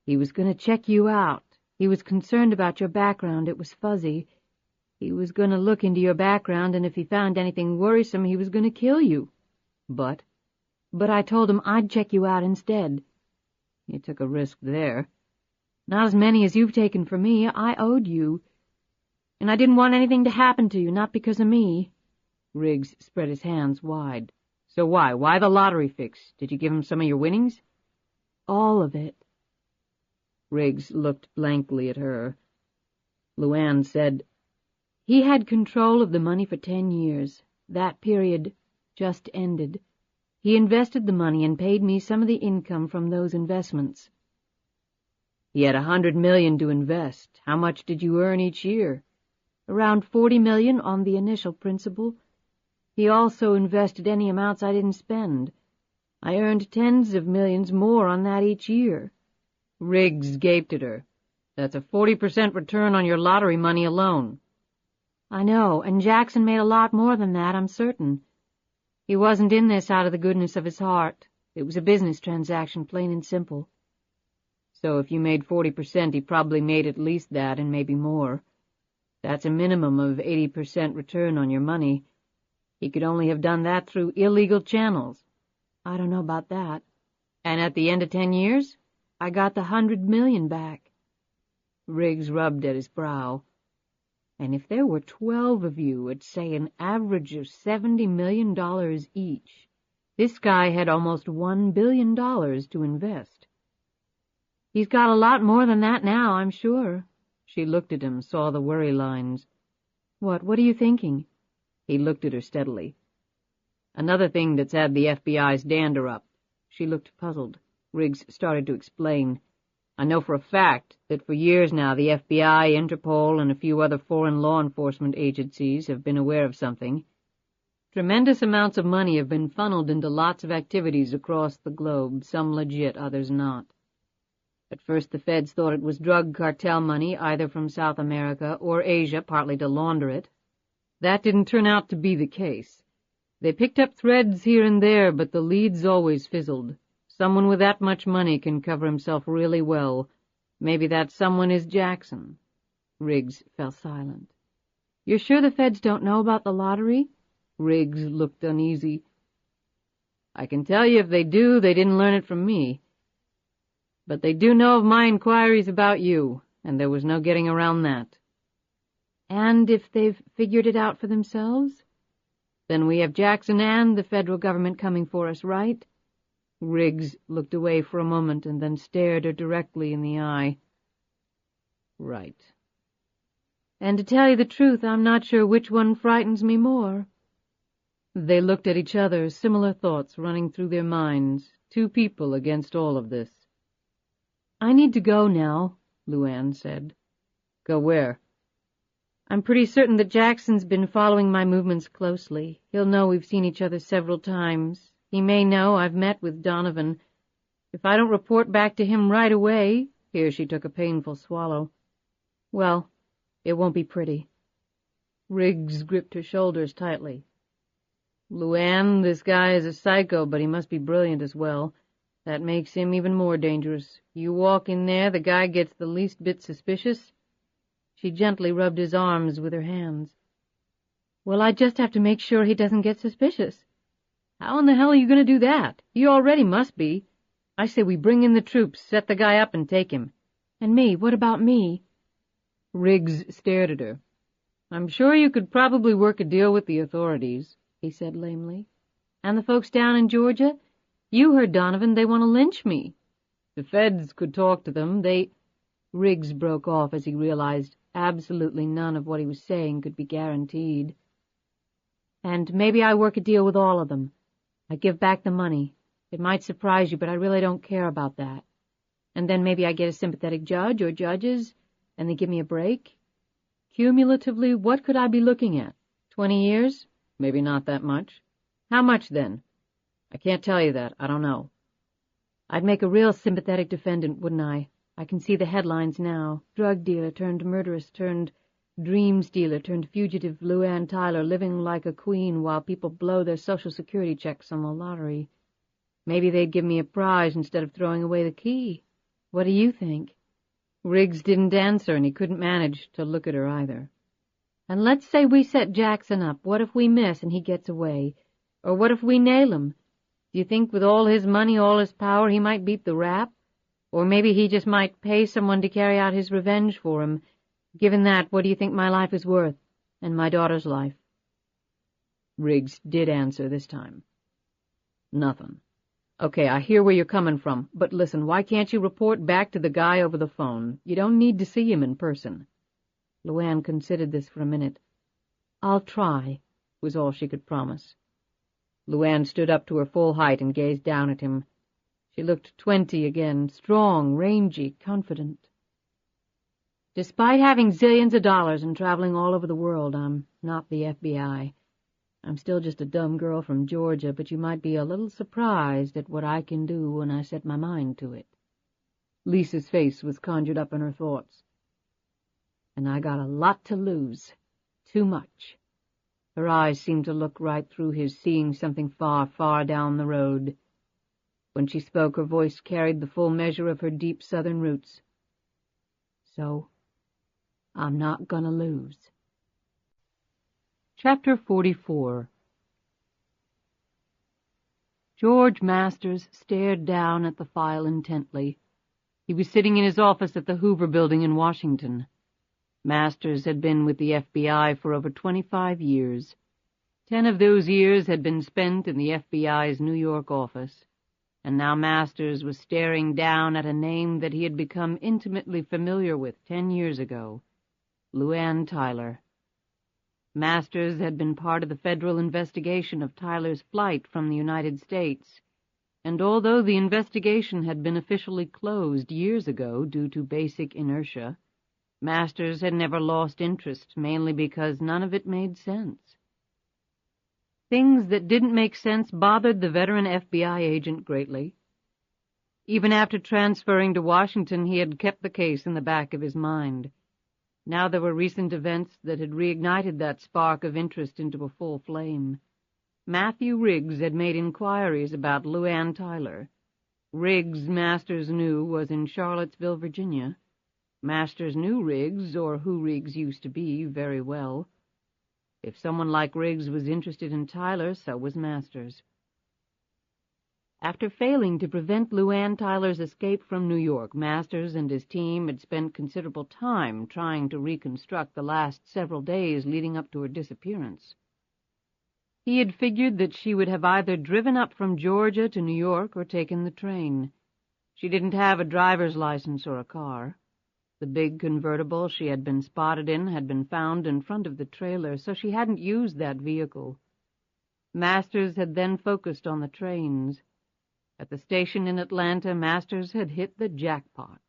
S3: He was going to check you out. He was concerned about your background. It was fuzzy. He was going to look into your background, and if he found anything worrisome, he was going to kill you. But I told him I'd check you out instead. You took a risk there. Not as many as you've taken for me. I owed you. And I didn't want anything to happen to you, not because of me. Riggs spread his hands wide. So why? Why the lottery fix? Did you give him some of your winnings? All of it. Riggs looked blankly at her. LuAnn said, He had control of the money for 10 years. That period just ended. He invested the money and paid me some of the income from those investments. He had $100 million to invest. How much did you earn each year? Around $40 million on the initial principal. He also invested any amounts I didn't spend. I earned tens of millions more on that each year. Riggs gaped at her. That's a 40% return on your lottery money alone. I know, and Jackson made a lot more than that, I'm certain. He wasn't in this out of the goodness of his heart. It was a business transaction, plain and simple. So if you made 40%, he probably made at least that and maybe more. That's a minimum of 80% return on your money. He could only have done that through illegal channels. I don't know about that. And at the end of 10 years, I got the $100 million back. Riggs rubbed at his brow. And if there were 12 of you at, say, an average of $70 million each, this guy had almost $1 billion to invest. He's got a lot more than that now, I'm sure. She looked at him, saw the worry lines. What are you thinking? He looked at her steadily. Another thing that's had the FBI's dander up. She looked puzzled. Riggs started to explain. I know for a fact that for years now the FBI, Interpol, and a few other foreign law enforcement agencies have been aware of something. Tremendous amounts of money have been funneled into lots of activities across the globe, some legit, others not. At first the feds thought it was drug cartel money, either from South America or Asia, partly to launder it. That didn't turn out to be the case. They picked up threads here and there, but the leads always fizzled. Someone with that much money can cover himself really well. Maybe that someone is Jackson. Riggs fell silent. You're sure the feds don't know about the lottery? Riggs looked uneasy. I can tell you if they do, they didn't learn it from me. But they do know of my inquiries about you, and there was no getting around that. And if they've figured it out for themselves? Then we have Jackson and the federal government coming for us, right? Riggs looked away for a moment and then stared her directly in the eye. Right. And to tell you the truth, I'm not sure which one frightens me more. They looked at each other, similar thoughts running through their minds, two people against all of this. I need to go now, LuAnn said. Go where? I'm pretty certain that Jackson's been following my movements closely. He'll know we've seen each other several times. He may know I've met with Donovan. If I don't report back to him right away, here she took a painful swallow, well, it won't be pretty. Riggs gripped her shoulders tightly. LuAnn, this guy is a psycho, but he must be brilliant as well. That makes him even more dangerous. You walk in there, the guy gets the least bit suspicious. She gently rubbed his arms with her hands. Well, I just have to make sure he doesn't get suspicious. How in the hell are you going to do that? You already must be. I say we bring in the troops, set the guy up, and take him. And me? What about me? Riggs stared at her. I'm sure you could probably work a deal with the authorities, he said lamely. And the folks down in Georgia? You heard Donovan, they want to lynch me. The feds could talk to them, Riggs broke off as he realized absolutely none of what he was saying could be guaranteed. And maybe I work a deal with all of them. I give back the money. It might surprise you, but I really don't care about that. And then maybe I get a sympathetic judge or judges, and they give me a break. Cumulatively, what could I be looking at? 20 years? Maybe not that much. How much, then? I can't tell you that. I don't know. I'd make a real sympathetic defendant, wouldn't I? I can see the headlines now. Drug dealer turned murderess turned dream stealer turned fugitive LuAnn Tyler living like a queen while people blow their Social Security checks on the lottery. Maybe they'd give me a prize instead of throwing away the key. What do you think? Riggs didn't answer, and he couldn't manage to look at her either. And let's say we set Jackson up. What if we miss and he gets away? Or what if we nail him? Do you think with all his money, all his power, he might beat the rap? Or maybe he just might pay someone to carry out his revenge for him. Given that, what do you think my life is worth, and my daughter's life? Riggs did answer this time. Nothing. Okay, I hear where you're coming from, but listen, why can't you report back to the guy over the phone? You don't need to see him in person. LuAnn considered this for a minute. I'll try, was all she could promise. LuAnn stood up to her full height and gazed down at him. She looked 20 again, strong, rangy, confident. Despite having zillions of dollars and traveling all over the world, I'm not the FBI. I'm still just a dumb girl from Georgia, but you might be a little surprised at what I can do when I set my mind to it. Lisa's face was conjured up in her thoughts. And I got a lot to lose. Too much. Her eyes seemed to look right through his, seeing something far, far down the road. When she spoke, her voice carried the full measure of her deep Southern roots. So, I'm not gonna lose. Chapter 44. George Masters stared down at the file intently. He was sitting in his office at the Hoover Building in Washington. Masters had been with the FBI for over 25 years. 10 of those years had been spent in the FBI's New York office, and now Masters was staring down at a name that he had become intimately familiar with 10 years ago, LuAnn Tyler. Masters had been part of the federal investigation of Tyler's flight from the United States, and although the investigation had been officially closed years ago due to basic inertia, Masters had never lost interest, mainly because none of it made sense. Things that didn't make sense bothered the veteran FBI agent greatly. Even after transferring to Washington, he had kept the case in the back of his mind. Now there were recent events that had reignited that spark of interest into a full flame. Matthew Riggs had made inquiries about LuAnn Tyler. Riggs, Masters knew, was in Charlottesville, Virginia. Masters knew Riggs, or who Riggs used to be, very well. If someone like Riggs was interested in Tyler, so was Masters. After failing to prevent LuAnn Tyler's escape from New York, Masters and his team had spent considerable time trying to reconstruct the last several days leading up to her disappearance. He had figured that she would have either driven up from Georgia to New York or taken the train. She didn't have a driver's license or a car. The big convertible she had been spotted in had been found in front of the trailer, so she hadn't used that vehicle. Masters had then focused on the trains. At the station in Atlanta, Masters had hit the jackpot.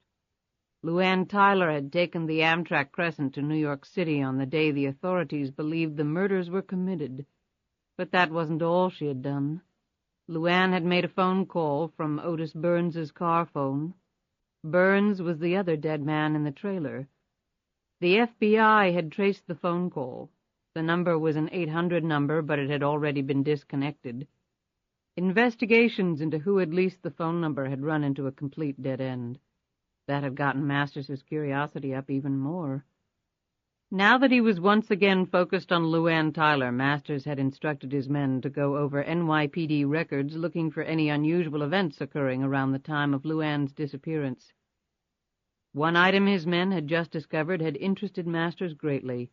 S3: LuAnn Tyler had taken the Amtrak Crescent to New York City on the day the authorities believed the murders were committed. But that wasn't all she had done. LuAnn had made a phone call from Otis Burns's car phone. Burns was the other dead man in the trailer. The FBI had traced the phone call. The number was an 800 number, but it had already been disconnected. Investigations into who had leased the phone number had run into a complete dead end. That had gotten Masters' curiosity up even more. Now that he was once again focused on LuAnn Tyler, Masters had instructed his men to go over NYPD records looking for any unusual events occurring around the time of LuAnn's disappearance. One item his men had just discovered had interested Masters greatly.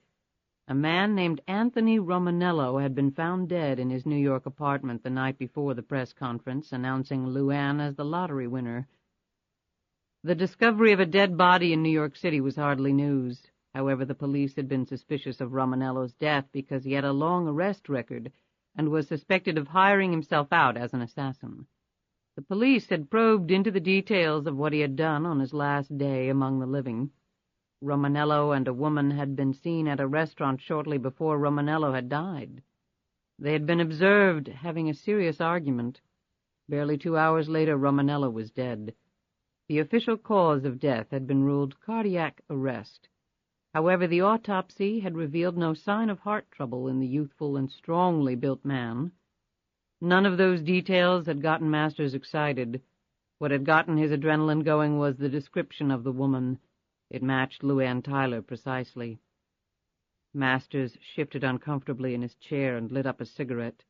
S3: A man named Anthony Romanello had been found dead in his New York apartment the night before the press conference announcing LuAnn as the lottery winner. The discovery of a dead body in New York City was hardly news. However, the police had been suspicious of Romanello's death because he had a long arrest record and was suspected of hiring himself out as an assassin. The police had probed into the details of what he had done on his last day among the living. Romanello and a woman had been seen at a restaurant shortly before Romanello had died. They had been observed having a serious argument. Barely 2 hours later, Romanello was dead. The official cause of death had been ruled cardiac arrest. However, the autopsy had revealed no sign of heart trouble in the youthful and strongly built man. None of those details had gotten Masters excited. What had gotten his adrenaline going was the description of the woman. It matched LuAnn Tyler precisely. Masters shifted uncomfortably in his chair and lit up a cigarette.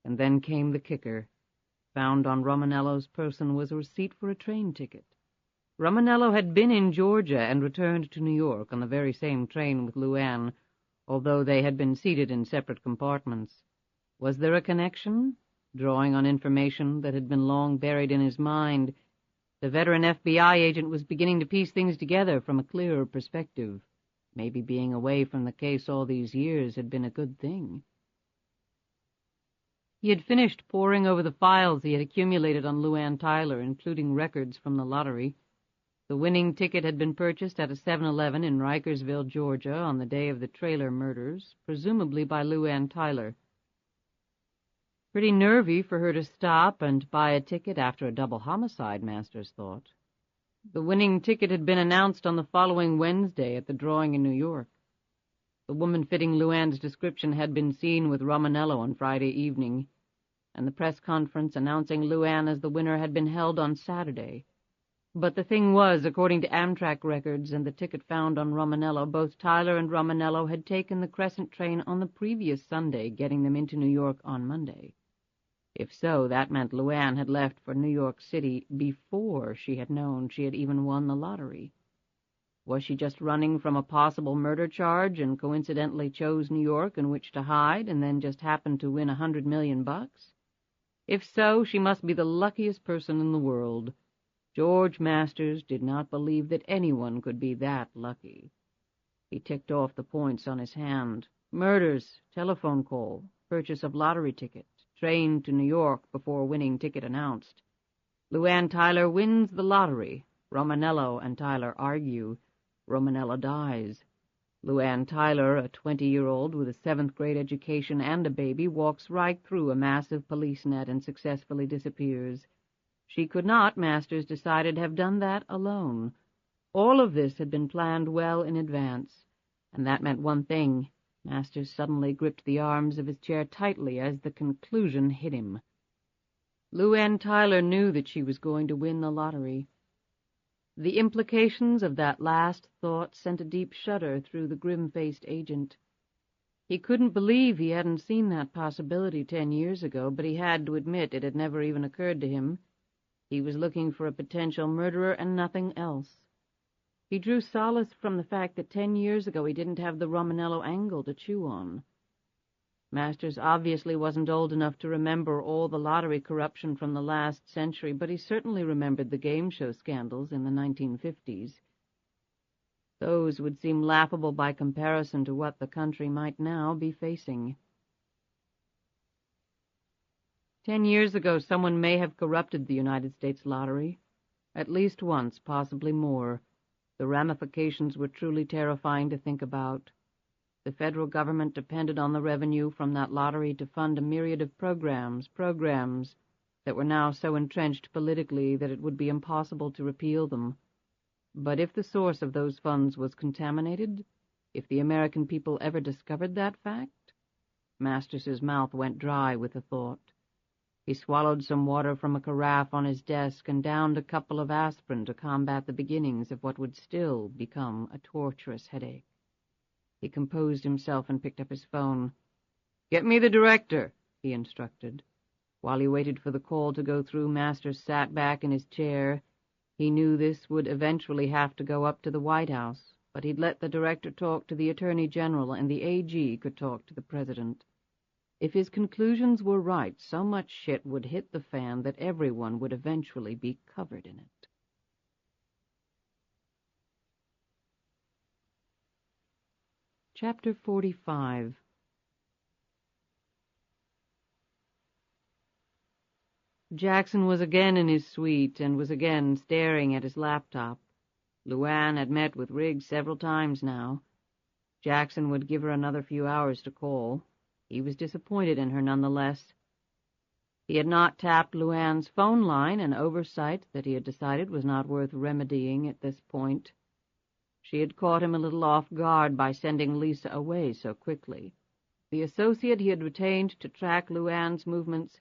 S3: And then came the kicker. Found on Romanello's person was a receipt for a train ticket. Romanello had been in Georgia and returned to New York on the very same train with LuAnn, although they had been seated in separate compartments. Was there a connection? Drawing on information that had been long buried in his mind, the veteran FBI agent was beginning to piece things together from a clearer perspective. Maybe being away from the case all these years had been a good thing. He had finished poring over the files he had accumulated on LuAnn Tyler, including records from the lottery. The winning ticket had been purchased at a 7-Eleven in Rikersville, Georgia, on the day of the trailer murders, presumably by LuAnn Tyler. Pretty nervy for her to stop and buy a ticket after a double homicide, Masters thought. The winning ticket had been announced on the following Wednesday at the drawing in New York. The woman fitting LuAnn's description had been seen with Romanello on Friday evening, and the press conference announcing LuAnn as the winner had been held on Saturday. But the thing was, according to Amtrak records and the ticket found on Romanello, both Tyler and Romanello had taken the Crescent train on the previous Sunday, getting them into New York on Monday. If so, that meant LuAnn had left for New York City before she had known she had even won the lottery. Was she just running from a possible murder charge and coincidentally chose New York in which to hide and then just happened to win $100 million? If so, she must be the luckiest person in the world. George Masters did not believe that anyone could be that lucky. He ticked off the points on his hand. Murders, telephone call, purchase of lottery ticket, train to New York before winning ticket announced. LuAnn Tyler wins the lottery. Romanello and Tyler argue. Romanello dies. LuAnn Tyler, a 20-year-old with a 7th-grade education and a baby, walks right through a massive police net and successfully disappears. She could not, Masters decided, have done that alone. All of this had been planned well in advance, and that meant one thing. Masters suddenly gripped the arms of his chair tightly as the conclusion hit him. LuAnn Tyler knew that she was going to win the lottery. The implications of that last thought sent a deep shudder through the grim-faced agent. He couldn't believe he hadn't seen that possibility 10 years ago, but he had to admit it had never even occurred to him. He was looking for a potential murderer and nothing else. He drew solace from the fact that 10 years ago he didn't have the Romanello angle to chew on. Masters obviously wasn't old enough to remember all the lottery corruption from the last century, but he certainly remembered the game show scandals in the 1950s. Those would seem laughable by comparison to what the country might now be facing. 10 years ago, someone may have corrupted the United States lottery. At least once, possibly more. The ramifications were truly terrifying to think about. The federal government depended on the revenue from that lottery to fund a myriad of programs that were now so entrenched politically that it would be impossible to repeal them. But if the source of those funds was contaminated, if the American people ever discovered that fact, Masters's mouth went dry with the thought. He swallowed some water from a carafe on his desk and downed a couple of aspirin to combat the beginnings of what would still become a torturous headache. He composed himself and picked up his phone. "Get me the director," he instructed. While he waited for the call to go through, Masters sat back in his chair. He knew this would eventually have to go up to the White House, but he'd let the director talk to the Attorney General and the AG could talk to the President. If his conclusions were right, so much shit would hit the fan that everyone would eventually be covered in it. Chapter 45. Jackson was again in his suite and was again staring at his laptop. LuAnn had met with Riggs several times now. Jackson would give her another few hours to call. He was disappointed in her nonetheless. He had not tapped LuAnn's phone line, an oversight that he had decided was not worth remedying at this point. She had caught him a little off guard by sending Lisa away so quickly. The associate he had retained to track LuAnn's movements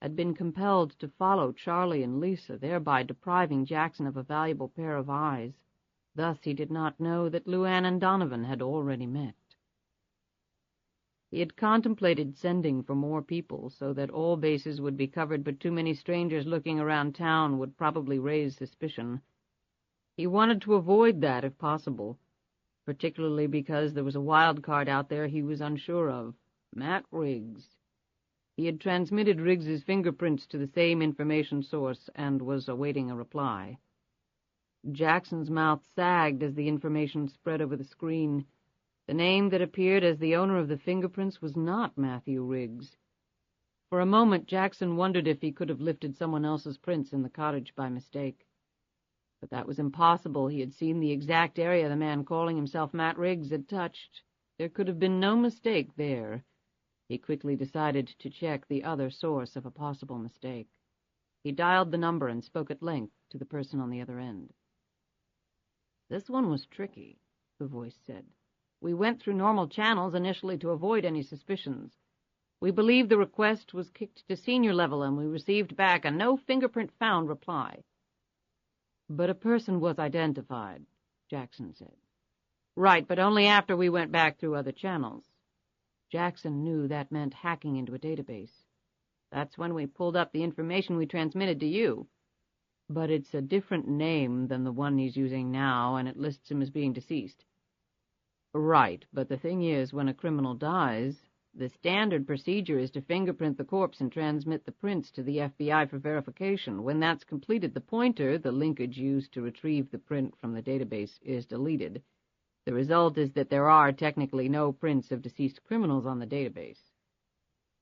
S3: had been compelled to follow Charlie and Lisa, thereby depriving Jackson of a valuable pair of eyes. Thus he did not know that LuAnn and Donovan had already met. He had contemplated sending for more people so that all bases would be covered, but too many strangers looking around town would probably raise suspicion. He wanted to avoid that if possible, particularly because there was a wild card out there he was unsure of, Matt Riggs. He had transmitted Riggs's fingerprints to the same information source and was awaiting a reply. Jackson's mouth sagged as the information spread over the screen. The name that appeared as the owner of the fingerprints was not Matthew Riggs. For a moment, Jackson wondered if he could have lifted someone else's prints in the cottage by mistake. But that was impossible. He had seen the exact area the man calling himself Matt Riggs had touched. There could have been no mistake there. He quickly decided to check the other source of a possible mistake. He dialed the number and spoke at length to the person on the other end. "This one was tricky," the voice said. "We went through normal channels initially to avoid any suspicions. We believe the request was kicked to senior level, and we received back a no fingerprint found reply." "But a person was identified," Jackson said. "Right, but only after we went back through other channels." Jackson knew that meant hacking into a database. "That's when we pulled up the information we transmitted to you." "But it's a different name than the one he's using now, and it lists him as being deceased." "Right, but the thing is, when a criminal dies, the standard procedure is to fingerprint the corpse and transmit the prints to the FBI for verification. When that's completed, the pointer, the linkage used to retrieve the print from the database, is deleted. The result is that there are technically no prints of deceased criminals on the database."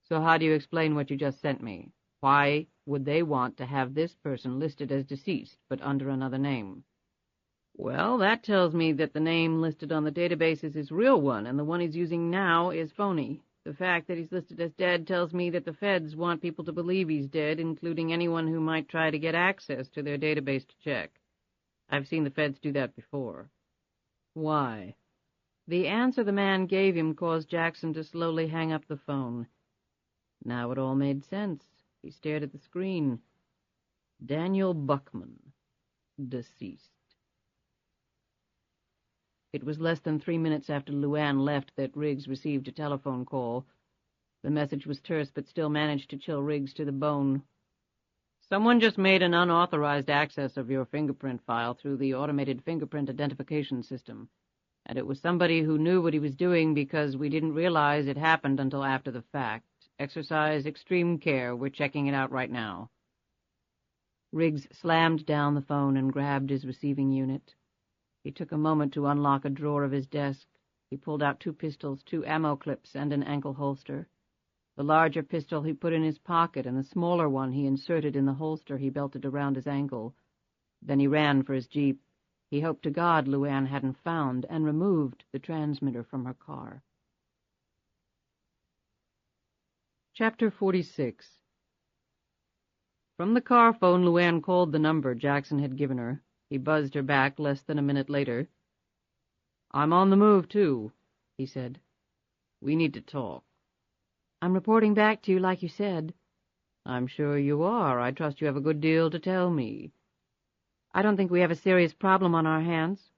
S3: "So how do you explain what you just sent me? Why would they want to have this person listed as deceased, but under another name?" "Well, that tells me that the name listed on the database is his real one, and the one he's using now is phony. The fact that he's listed as dead tells me that the feds want people to believe he's dead, including anyone who might try to get access to their database to check. I've seen the feds do that before." "Why?" The answer the man gave him caused Jackson to slowly hang up the phone. Now it all made sense. He stared at the screen. Daniel Buckman, deceased. It was less than 3 minutes after LuAnn left that Riggs received a telephone call. The message was terse, but still managed to chill Riggs to the bone. "Someone just made an unauthorized access of your fingerprint file through the automated fingerprint identification system, and it was somebody who knew what he was doing because we didn't realize it happened until after the fact. Exercise extreme care. We're checking it out right now." Riggs slammed down the phone and grabbed his receiving unit. He took a moment to unlock a drawer of his desk. He pulled out 2 pistols, 2 ammo clips, and an ankle holster. The larger pistol he put in his pocket, and the smaller one he inserted in the holster he belted around his ankle. Then he ran for his jeep. He hoped to God LuAnn hadn't found and removed the transmitter from her car. Chapter 46. From the car phone, LuAnn called the number Jackson had given her. He buzzed her back less than a minute later. "I'm on the move, too," he said. "We need to talk." "I'm reporting back to you like you said." "I'm sure you are. I trust you have a good deal to tell me." "I don't think we have a serious problem on our hands."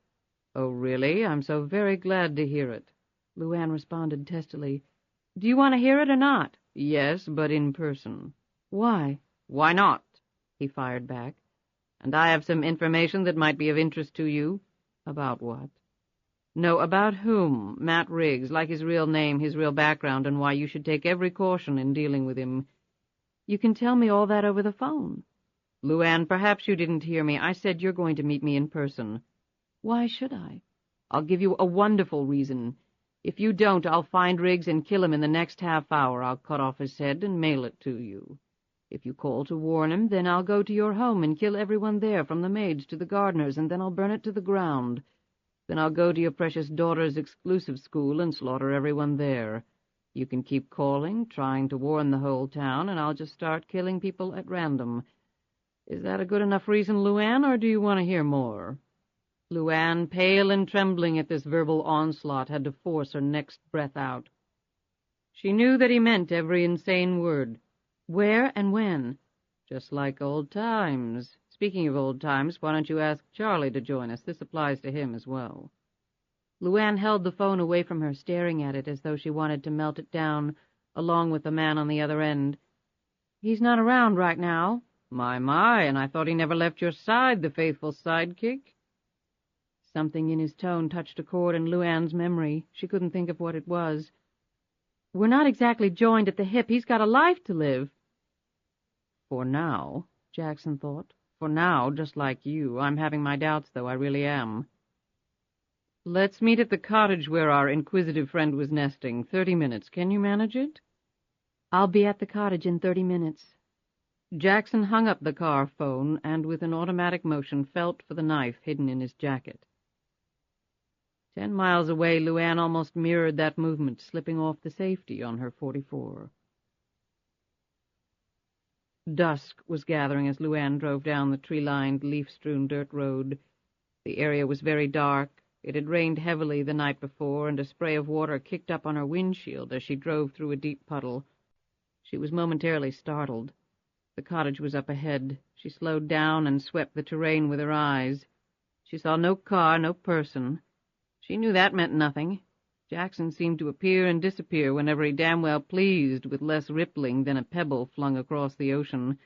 S3: "Oh, really? I'm so very glad to hear it." LuAnn responded testily. "Do you want to hear it or not?" "Yes, but in person." "Why?" "Why not?" he fired back. "And I have some information that might be of interest to you." "About what?" "No, about whom? Matt Riggs, like his real name, his real background, and why you should take every caution in dealing with him." "You can tell me all that over the phone." "LuAnn, perhaps you didn't hear me. I said you're going to meet me in person." "Why should I?" "I'll give you a wonderful reason. If you don't, I'll find Riggs and kill him in the next half hour. I'll cut off his head and mail it to you. If you call to warn him, then I'll go to your home and kill everyone there, from the maids to the gardeners, and then I'll burn it to the ground. Then I'll go to your precious daughter's exclusive school and slaughter everyone there. You can keep calling, trying to warn the whole town, and I'll just start killing people at random. Is that a good enough reason, LuAnn, or do you want to hear more?" LuAnn, pale and trembling at this verbal onslaught, had to force her next breath out. She knew that he meant every insane word. Where and when? Just like old times. Speaking of old times, why don't you ask Charlie to join us? This applies to him as well. LuAnn held the phone away from her, staring at it as though she wanted to melt it down, along with the man on the other end. "He's not around right now." My, and I thought he never left your side, the faithful sidekick." Something in his tone touched a chord in LuAnn's memory. She couldn't think of what it was. "We're not exactly joined at the hip. He's got a life to live." "For now," Jackson thought. "For now, just like you. I'm having my doubts, though. I really am." "Let's meet at the cottage where our inquisitive friend was nesting. 30 minutes. Can you manage it?" "I'll be at the cottage in 30 minutes. Jackson hung up the car phone and, with an automatic motion, felt for the knife hidden in his jacket. 10 miles away, LuAnn almost mirrored that movement, slipping off the safety on her .44. Dusk was gathering as LuAnn drove down the tree-lined, leaf-strewn dirt road. The area was very dark. It had rained heavily the night before, and a spray of water kicked up on her windshield as she drove through a deep puddle. She was momentarily startled. The cottage was up ahead. She slowed down and swept the terrain with her eyes. She saw no car, no person. She knew that meant nothing. Jackson seemed to appear and disappear whenever he damn well pleased, with less rippling than a pebble flung across the ocean.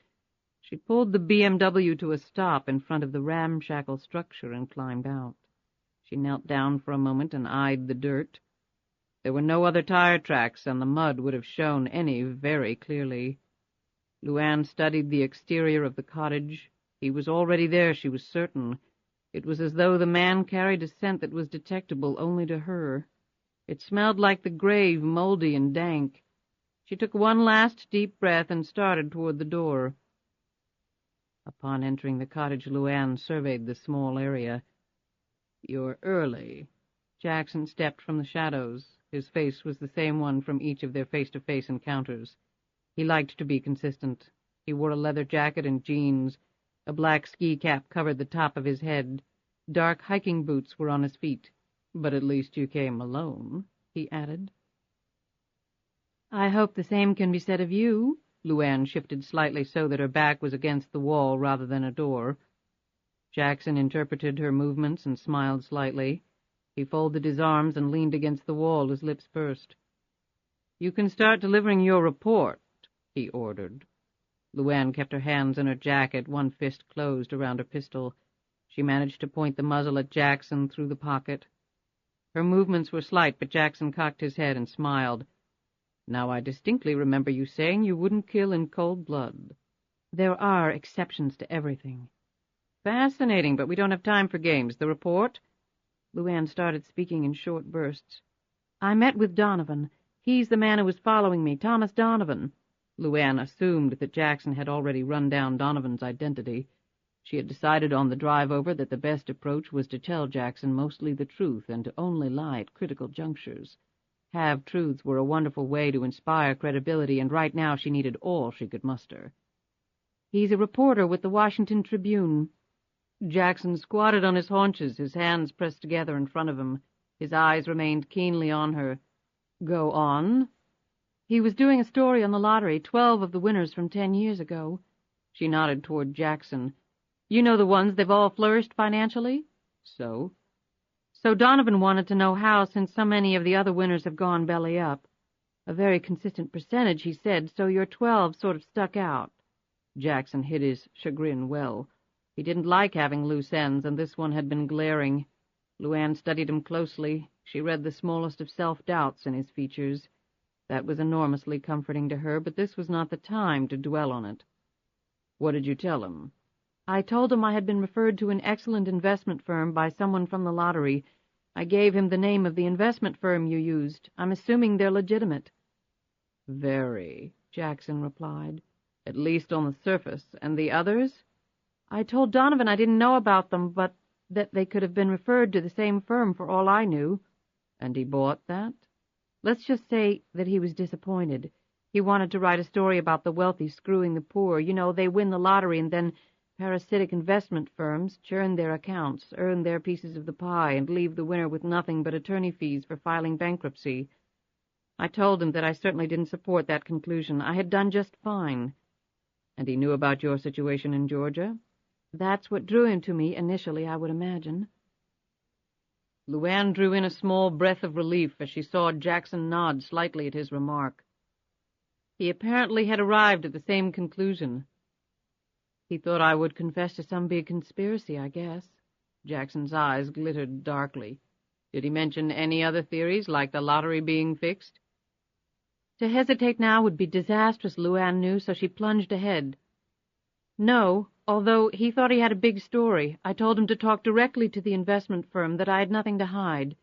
S3: She pulled the BMW to a stop in front of the ramshackle structure and climbed out. She knelt down for a moment and eyed the dirt. There were no other tire tracks, and the mud would have shown any very clearly. LuAnn studied the exterior of the cottage. He was already there, she was certain. It was as though the man carried a scent that was detectable only to her. It smelled like the grave, moldy and dank. She took one last deep breath and started toward the door. Upon entering the cottage, LuAnn surveyed the small area. "You're early." Jackson stepped from the shadows. His face was the same one from each of their face-to-face encounters. He liked to be consistent. He wore a leather jacket and jeans. A black ski cap covered the top of his head. Dark hiking boots were on his feet. "But at least you came alone," he added. "I hope the same can be said of you." LuAnn shifted slightly so that her back was against the wall rather than a door. Jackson interpreted her movements and smiled slightly. He folded his arms and leaned against the wall, his lips pursed. "You can start delivering your report," he ordered. LuAnn kept her hands in her jacket, one fist closed around her pistol. She managed to point the muzzle at Jackson through the pocket. Her movements were slight, but Jackson cocked his head and smiled. "Now I distinctly remember you saying you wouldn't kill in cold blood." "There are exceptions to everything." "Fascinating, but we don't have time for games. The report?" LuAnn started speaking in short bursts. "I met with Donovan. He's the man who was following me, Thomas Donovan." LuAnn assumed that Jackson had already run down Donovan's identity. She had decided on the drive over that the best approach was to tell Jackson mostly the truth and to only lie at critical junctures. Half-truths were a wonderful way to inspire credibility, and right now she needed all she could muster. "He's a reporter with the Washington Tribune." Jackson squatted on his haunches, his hands pressed together in front of him. His eyes remained keenly on her. "Go on." "He was doing a story on the lottery, 12 of the winners from 10 years ago." She nodded toward Jackson. "You know the ones, they've all flourished financially?" "So?" "So Donovan wanted to know how, since so many of the other winners have gone belly up. A very consistent percentage, he said, so your 12 sort of stuck out." Jackson hid his chagrin well. He didn't like having loose ends, and this one had been glaring. LuAnn studied him closely. She read the smallest of self-doubts in his features. That was enormously comforting to her, but this was not the time to dwell on it. "What did you tell him?" "I told him I had been referred to an excellent investment firm by someone from the lottery. I gave him the name of the investment firm you used. I'm assuming they're legitimate." "Very," Jackson replied. "At least on the surface. And the others?" "I told Donovan I didn't know about them, but that they could have been referred to the same firm for all I knew." "And he bought that?" Let's just say that he was disappointed. He wanted to write a story about the wealthy screwing the poor. You know, they win the lottery and then parasitic investment firms churn their accounts, earn their pieces of the pie, and leave the winner with nothing but attorney fees for filing bankruptcy. I told him that I certainly didn't support that conclusion. I had done just fine. And he knew about your situation in Georgia? That's what drew him to me initially, I would imagine.
S1: LuAnn drew in a small breath of relief as she saw Jackson nod slightly at his remark. He apparently had arrived at the same conclusion.
S3: He thought I would confess to some big conspiracy, I guess.
S1: Jackson's eyes glittered darkly. Did he mention any other theories, like the lottery being fixed?
S3: To hesitate now would be disastrous, LuAnn knew, so she plunged ahead. No, although he thought he had a big story. I told him to talk directly to the investment firm, that I had nothing to hide.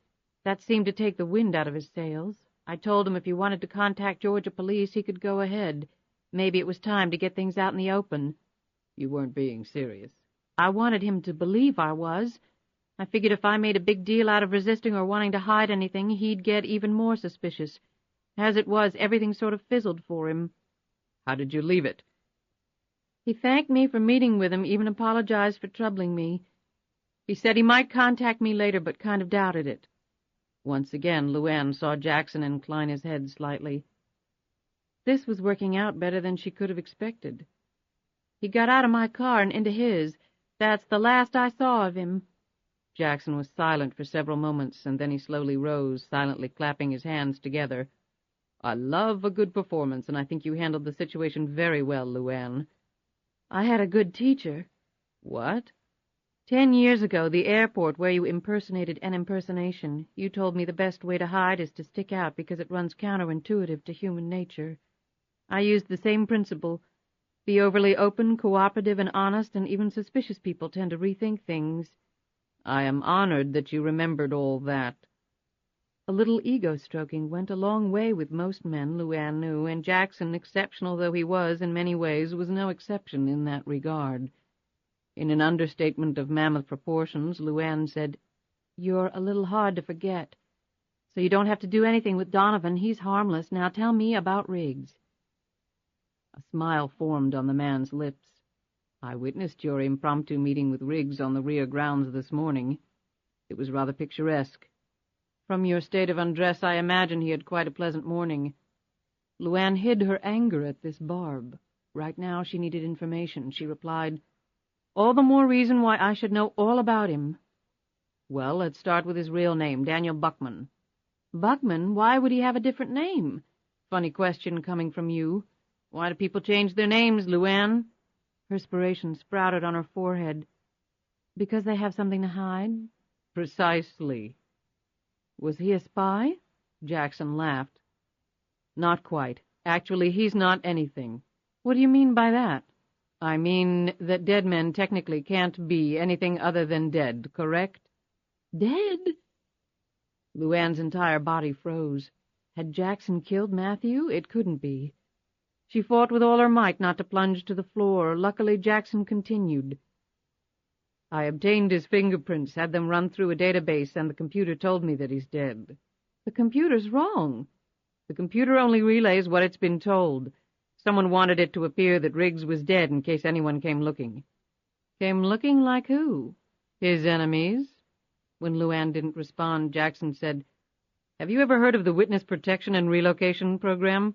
S3: That seemed to take the wind out of his sails. I told him if he wanted to contact Georgia police, he could go ahead. Maybe it was time to get things out in the open.
S1: You weren't being serious.
S3: I wanted him to believe I was. I figured if I made a big deal out of resisting or wanting to hide anything, he'd get even more suspicious. As it was, everything sort of fizzled for him.
S1: How did you leave it?
S3: He thanked me for meeting with him, even apologized for troubling me. He said he might contact me later, but kind of doubted it.
S1: Once again, LuAnn saw Jackson incline his head slightly.
S3: This was working out better than she could have expected. He got out of my car and into his. That's the last I saw of him.
S1: Jackson was silent for several moments, and then he slowly rose, silently clapping his hands together. I love a good performance, and I think you handled the situation very well, LuAnn.
S3: I had a good teacher.
S1: What?
S3: 10 years ago, the airport where you impersonated an impersonation, you told me the best way to hide is to stick out because it runs counterintuitive to human nature. I used the same principle. Be overly open, cooperative, and honest, and even suspicious people tend to rethink things.
S1: I am honored that you remembered all that.
S3: A little ego-stroking went a long way with most men, LuAnn knew, and Jackson, exceptional though he was in many ways, was no exception in that regard. In an understatement of mammoth proportions, LuAnn said, "You're a little hard to forget. So you don't have to do anything with Donovan. He's harmless. Now tell me about Riggs."
S1: A smile formed on the man's lips. I witnessed your impromptu meeting with Riggs on the rear grounds this morning. It was rather picturesque. From your state of undress, I imagine he had quite a pleasant morning.
S3: LuAnn hid her anger at this barb. Right now she needed information. She replied, "All the more reason why I should know all about him."
S1: Well, let's start with his real name, Daniel Buckman.
S3: Buckman? Why would he have a different name?
S1: Funny question coming from you. Why do people change their names, LuAnn?
S3: Perspiration sprouted on her forehead. Because they have something to hide?
S1: Precisely.
S3: Was he a spy?
S1: Jackson laughed. Not quite. Actually, he's not anything.
S3: What do you mean by that?
S1: I mean that dead men technically can't be anything other than dead, correct?
S3: Dead?
S1: LuAnn's entire body froze.
S3: Had Jackson killed Matthew? It couldn't be. She fought with all her might not to plunge to the floor. Luckily, Jackson continued.
S1: I obtained his fingerprints, had them run through a database, and the computer told me that he's dead.
S3: The computer's wrong.
S1: The computer only relays what it's been told. Someone wanted it to appear that Riggs was dead in case anyone came looking.
S3: Came looking like who?
S1: His enemies. When LuAnn didn't respond, Jackson said, Have you ever heard of the Witness Protection and Relocation Program?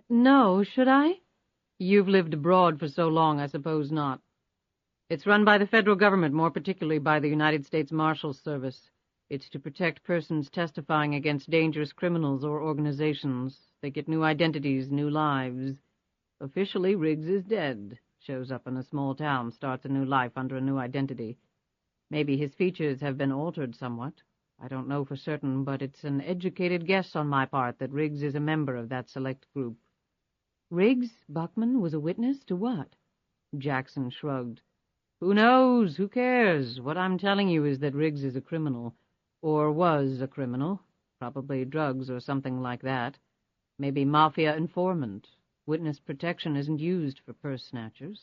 S3: No, should I?
S1: You've lived abroad for so long, I suppose not. It's run by the federal government, more particularly by the United States Marshals Service. It's to protect persons testifying against dangerous criminals or organizations. They get new identities, new lives. Officially, Riggs is dead. Shows up in a small town, starts a new life under a new identity. Maybe his features have been altered somewhat. I don't know for certain, but it's an educated guess on my part that Riggs is a member of that select group.
S3: Riggs, Buckman, was a witness to what?
S1: Jackson shrugged. Who knows? Who cares? What I'm telling you is that Riggs is a criminal. Or was a criminal. Probably drugs or something like that. Maybe mafia informant. Witness protection isn't used for purse snatchers.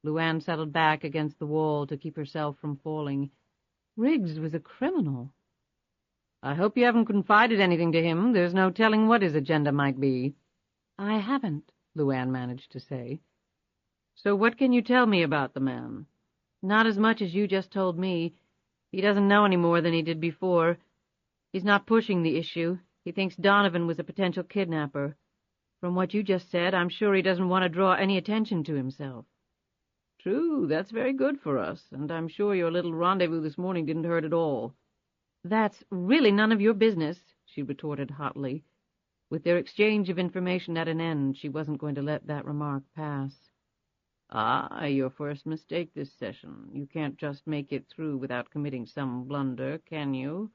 S1: LuAnn settled back against the wall to keep herself from falling.
S3: Riggs was a criminal. I hope you haven't confided anything to him. There's no telling what his agenda might be. I haven't, LuAnn managed to say. So what can you tell me about the man? Not as much as you just told me. He doesn't know any more than he did before. He's not pushing the issue. He thinks Donovan was a potential kidnapper. From what you just said, I'm sure he doesn't want to draw any attention to himself. True, that's very good for us, and I'm sure your little rendezvous this morning didn't hurt at all. That's really none of your business, she retorted hotly. With their exchange of information at an end, she wasn't going to let that remark pass. Ah, your first mistake this session. You can't just make it through without committing some blunder, can you?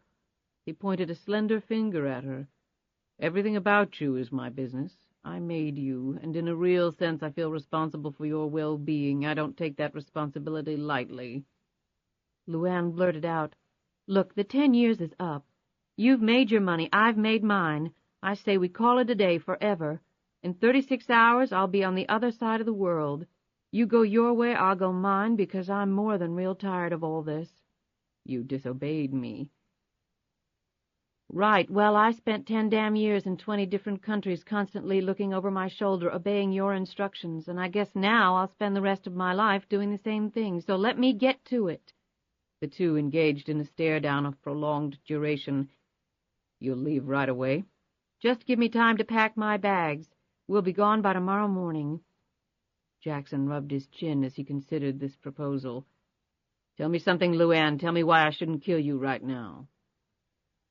S3: He pointed a slender finger at her. Everything about you is my business. I made you, and in a real sense I feel responsible for your well-being. I don't take that responsibility lightly. LuAnn blurted out, Look, the 10 years is up. You've made your money, I've made mine. I say we call it a day forever. In 36 hours I'll be on the other side of the world. You go your way, I'll go mine, because I'm more than real tired of all this. You disobeyed me. Right, well, I spent 10 damn years in 20 different countries constantly looking over my shoulder, obeying your instructions, and I guess now I'll spend the rest of my life doing the same thing, so let me get to it. The two engaged in a stare-down of prolonged duration. You'll leave right away? Just give me time to pack my bags. We'll be gone by tomorrow morning. Jackson rubbed his chin as he considered this proposal. Tell me something, LuAnn. Tell me why I shouldn't kill you right now.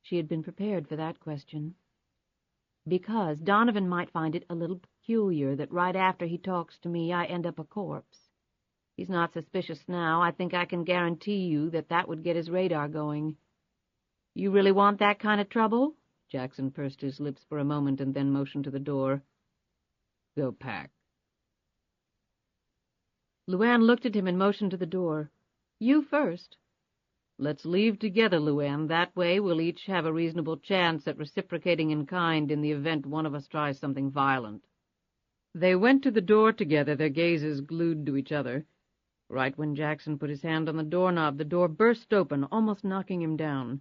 S3: She had been prepared for that question. Because Donovan might find it a little peculiar that right after he talks to me I end up a corpse. He's not suspicious now. I think I can guarantee you that would get his radar going. You really want that kind of trouble? Jackson pursed his lips for a moment and then motioned to the door. Go pack. LuAnn looked at him and motioned to the door. You first. Let's leave together, LuAnn. That way we'll each have a reasonable chance at reciprocating in kind in the event one of us tries something violent. They went to the door together, their gazes glued to each other. Right when Jackson put his hand on the doorknob, the door burst open, almost knocking him down.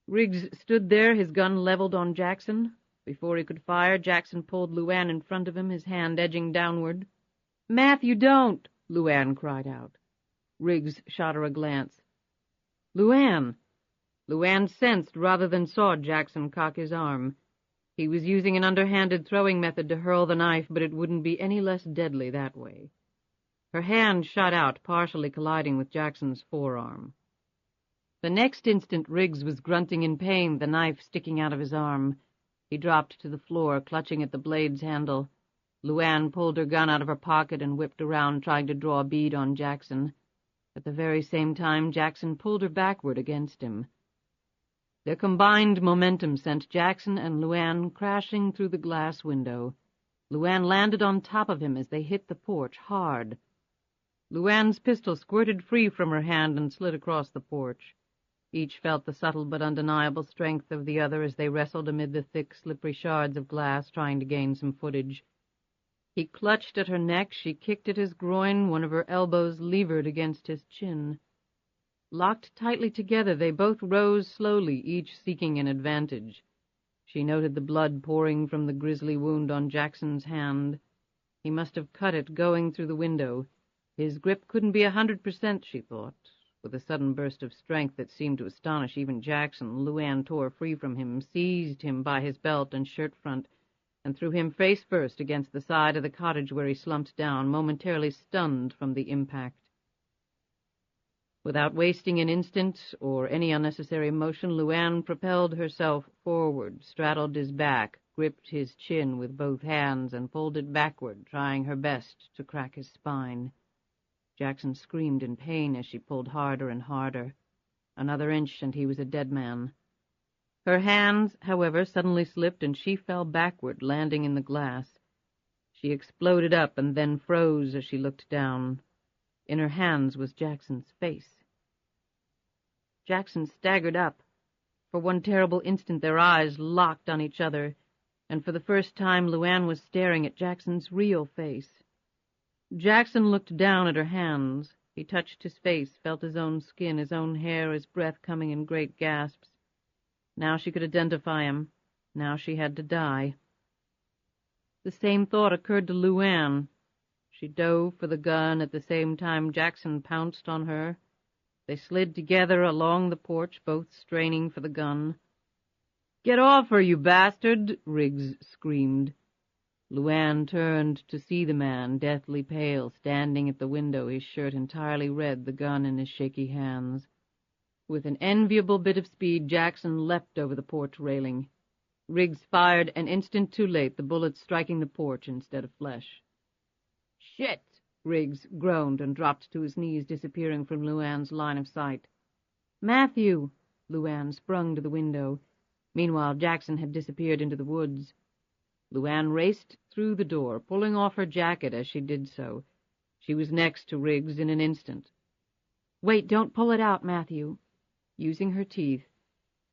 S3: Riggs stood there, his gun leveled on Jackson. Before he could fire, Jackson pulled LuAnn in front of him, his hand edging downward. Matthew, don't! LuAnn cried out. Riggs shot her a glance. LuAnn! LuAnn sensed rather than saw Jackson cock his arm. He was using an underhanded throwing method to hurl the knife, but it wouldn't be any less deadly that way. Her hand shot out, partially colliding with Jackson's forearm. The next instant Riggs was grunting in pain, the knife sticking out of his arm. He dropped to the floor, clutching at the blade's handle. LuAnn pulled her gun out of her pocket and whipped around, trying to draw a bead on Jackson. At the very same time, Jackson pulled her backward against him. Their combined momentum sent Jackson and LuAnn crashing through the glass window. LuAnn landed on top of him as they hit the porch hard. LuAnn's pistol squirted free from her hand and slid across the porch. Each felt the subtle but undeniable strength of the other as they wrestled amid the thick, slippery shards of glass, trying to gain some footage. He clutched at her neck, she kicked at his groin, one of her elbows levered against his chin. Locked tightly together, they both rose slowly, each seeking an advantage. She noted the blood pouring from the grisly wound on Jackson's hand. He must have cut it going through the window. His grip couldn't be 100%, she thought. With a sudden burst of strength that seemed to astonish even Jackson, LuAnn tore free from him, seized him by his belt and shirt front, and threw him face first against the side of the cottage where he slumped down, momentarily stunned from the impact. Without wasting an instant or any unnecessary motion, LuAnn propelled herself forward, straddled his back, gripped his chin with both hands, and pulled it backward, trying her best to crack his spine. Jackson screamed in pain as she pulled harder and harder. Another inch and he was a dead man. Her hands, however, suddenly slipped, and she fell backward, landing in the glass. She exploded up and then froze as she looked down. In her hands was Jackson's face. Jackson staggered up. For one terrible instant their eyes locked on each other, and for the first time LuAnn was staring at Jackson's real face. Jackson looked down at her hands. He touched his face, felt his own skin, his own hair, his breath coming in great gasps. Now she could identify him. Now she had to die. The same thought occurred to LuAnn. She dove for the gun at the same time Jackson pounced on her. They slid together along the porch, both straining for the gun. "Get off her, you bastard!" Riggs screamed. LuAnn turned to see the man, deathly pale, standing at the window, his shirt entirely red, the gun in his shaky hands. With an enviable bit of speed, Jackson leapt over the porch railing. Riggs fired an instant too late, the bullet striking the porch instead of flesh. "Shit!" Riggs groaned and dropped to his knees, disappearing from LuAnn's line of sight. "Matthew!" LuAnn sprung to the window. Meanwhile, Jackson had disappeared into the woods. LuAnn raced through the door, pulling off her jacket as she did so. She was next to Riggs in an instant. "Wait, don't pull it out, Matthew." Using her teeth,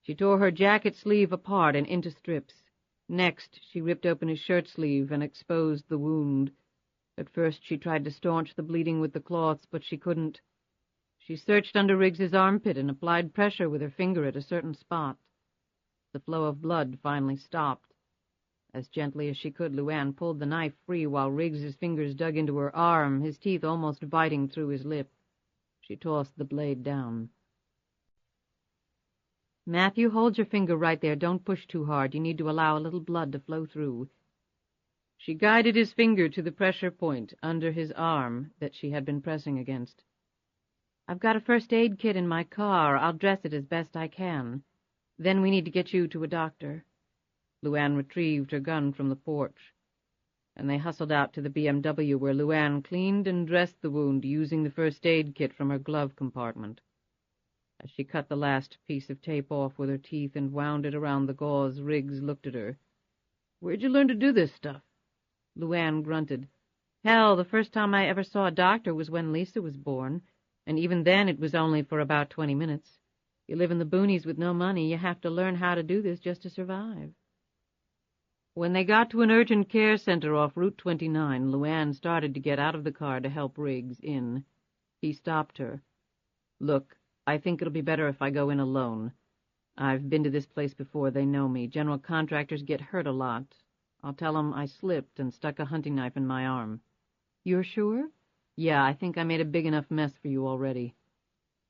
S3: she tore her jacket sleeve apart and into strips. Next, she ripped open his shirt sleeve and exposed the wound. At first she tried to staunch the bleeding with the cloths, but she couldn't. She searched under Riggs's armpit and applied pressure with her finger at a certain spot. The flow of blood finally stopped. As gently as she could, LuAnn pulled the knife free while Riggs's fingers dug into her arm, his teeth almost biting through his lip. She tossed the blade down. "Matthew, hold your finger right there. Don't push too hard. You need to allow a little blood to flow through." She guided his finger to the pressure point under his arm that she had been pressing against. "I've got a first aid kit in my car. I'll dress it as best I can. Then we need to get you to a doctor." LuAnn retrieved her gun from the porch, and they hustled out to the BMW where LuAnn cleaned and dressed the wound using the first aid kit from her glove compartment. As she cut the last piece of tape off with her teeth and wound it around the gauze, Riggs looked at her. "Where'd you learn to do this stuff?" LuAnn grunted. "Hell, the first time I ever saw a doctor was when Lisa was born, and even then it was only for about 20 minutes. You live in the boonies with no money. You have to learn how to do this just to survive." When they got to an urgent care center off Route 29, LuAnn started to get out of the car to help Riggs in. He stopped her. "Look, I think it'll be better if I go in alone. I've been to this place before. They know me. General contractors get hurt a lot. I'll tell them I slipped and stuck a hunting knife in my arm." "You're sure?" "Yeah, I think I made a big enough mess for you already."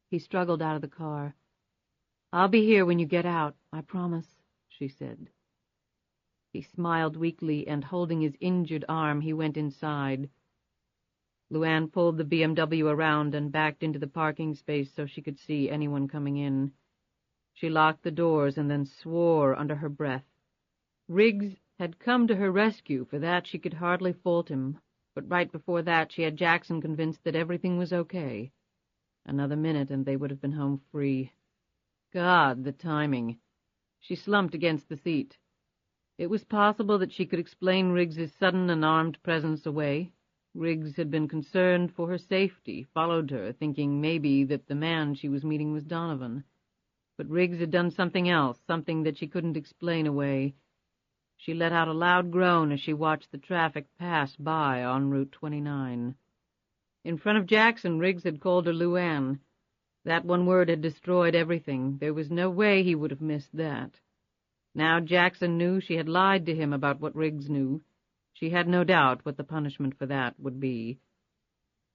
S3: He struggled out of the car. "I'll be here when you get out, I promise," she said. He smiled weakly, and holding his injured arm, he went inside. LuAnn pulled the BMW around and backed into the parking space so she could see anyone coming in. She locked the doors and then swore under her breath. Riggs had come to her rescue. For that she could hardly fault him. But right before that she had Jackson convinced that everything was okay. Another minute and they would have been home free. God, the timing. She slumped against the seat. It was possible that she could explain Riggs's sudden and armed presence away. Riggs had been concerned for her safety, followed her, thinking maybe that the man she was meeting was Donovan. But Riggs had done something else, something that she couldn't explain away. She let out a loud groan as she watched the traffic pass by on Route 29. In front of Jackson, Riggs had called her LuAnn. That one word had destroyed everything. There was no way he would have missed that. Now Jackson knew she had lied to him about what Riggs knew. She had no doubt what the punishment for that would be.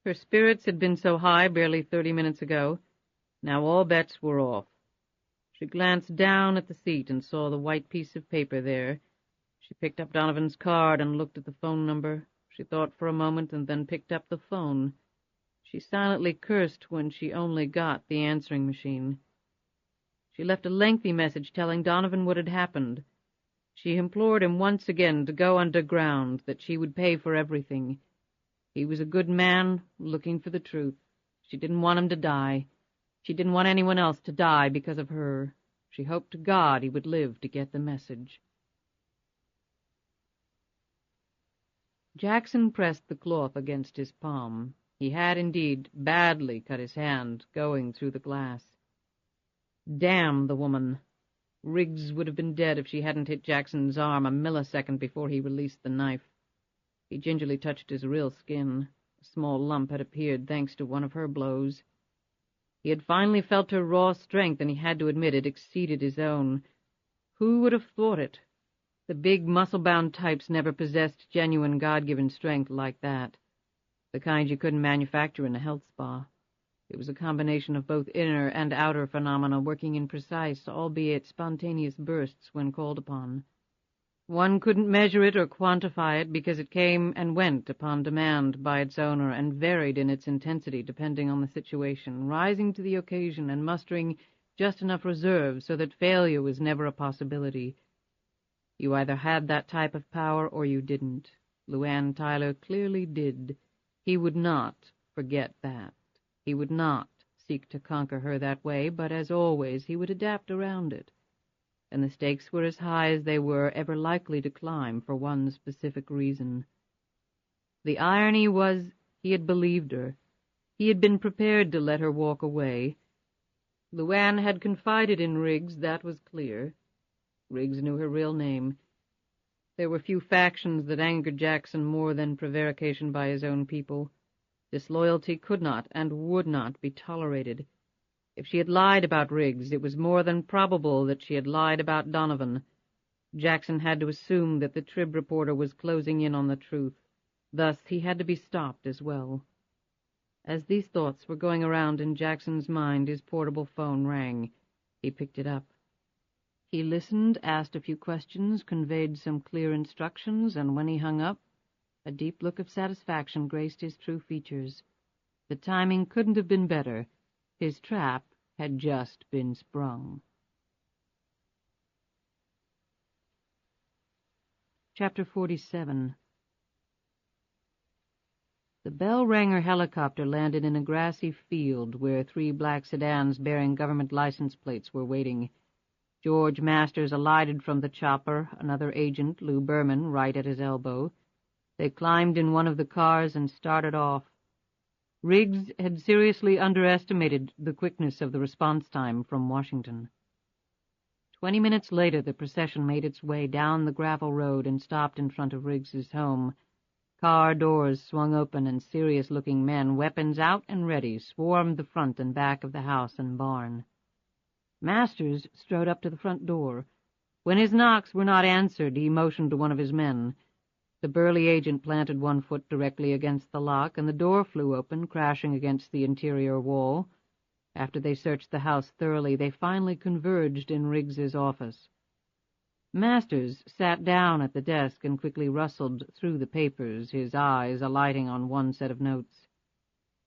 S3: Her spirits had been so high barely 30 minutes ago. Now all bets were off. She glanced down at the seat and saw the white piece of paper there. She picked up Donovan's card and looked at the phone number. She thought for a moment and then picked up the phone. She silently cursed when she only got the answering machine. She left a lengthy message telling Donovan what had happened. She implored him once again to go underground, that she would pay for everything. He was a good man, looking for the truth. She didn't want him to die. She didn't want anyone else to die because of her. She hoped to God he would live to get the message. Jackson pressed the cloth against his palm. He had indeed badly cut his hand going through the glass. Damn the woman. Riggs would have been dead if she hadn't hit Jackson's arm a millisecond before he released the knife. He gingerly touched his real skin. A small lump had appeared thanks to one of her blows. He had finally felt her raw strength, and he had to admit it exceeded his own. Who would have thought it? The big, muscle-bound types never possessed genuine God-given strength like that, the kind you couldn't manufacture in a health spa. It was a combination of both inner and outer phenomena working in precise, albeit spontaneous bursts when called upon. One couldn't measure it or quantify it because it came and went upon demand by its owner and varied in its intensity depending on the situation, rising to the occasion and mustering just enough reserve so that failure was never a possibility. You either had that type of power or you didn't. LuAnn Tyler clearly did. He would not forget that. He would not seek to conquer her that way, but as always he would adapt around it. And the stakes were as high as they were ever likely to climb for one specific reason. The irony was he had believed her. He had been prepared to let her walk away. LuAnn had confided in Riggs, that was clear. Riggs knew her real name. There were few factions that angered Jackson more than prevarication by his own people. Disloyalty could not and would not be tolerated. If she had lied about Riggs, it was more than probable that she had lied about Donovan. Jackson had to assume that the Trib reporter was closing in on the truth. Thus he had to be stopped as well. As these thoughts were going around in Jackson's mind, his portable phone rang. He picked it up. He listened, asked a few questions, conveyed some clear instructions, and when he hung up, a deep look of satisfaction graced his true features. The timing couldn't have been better. His trap had just been sprung. Chapter 47. The bell-ranger helicopter landed in a grassy field where 3 black sedans bearing government license plates were waiting. George Masters alighted from the chopper, another agent, Lou Berman, right at his elbow. They climbed in one of the cars and started off. Riggs had seriously underestimated the quickness of the response time from Washington. 20 minutes later, the procession made its way down the gravel road and stopped in front of Riggs's home. Car doors swung open and serious-looking men, weapons out and ready, swarmed the front and back of the house and barn. Masters strode up to the front door. When his knocks were not answered, he motioned to one of his men. The burly agent planted one foot directly against the lock, and the door flew open, crashing against the interior wall. After they searched the house thoroughly, they finally converged in Riggs's office. Masters sat down at the desk and quickly rustled through the papers, his eyes alighting on one set of notes.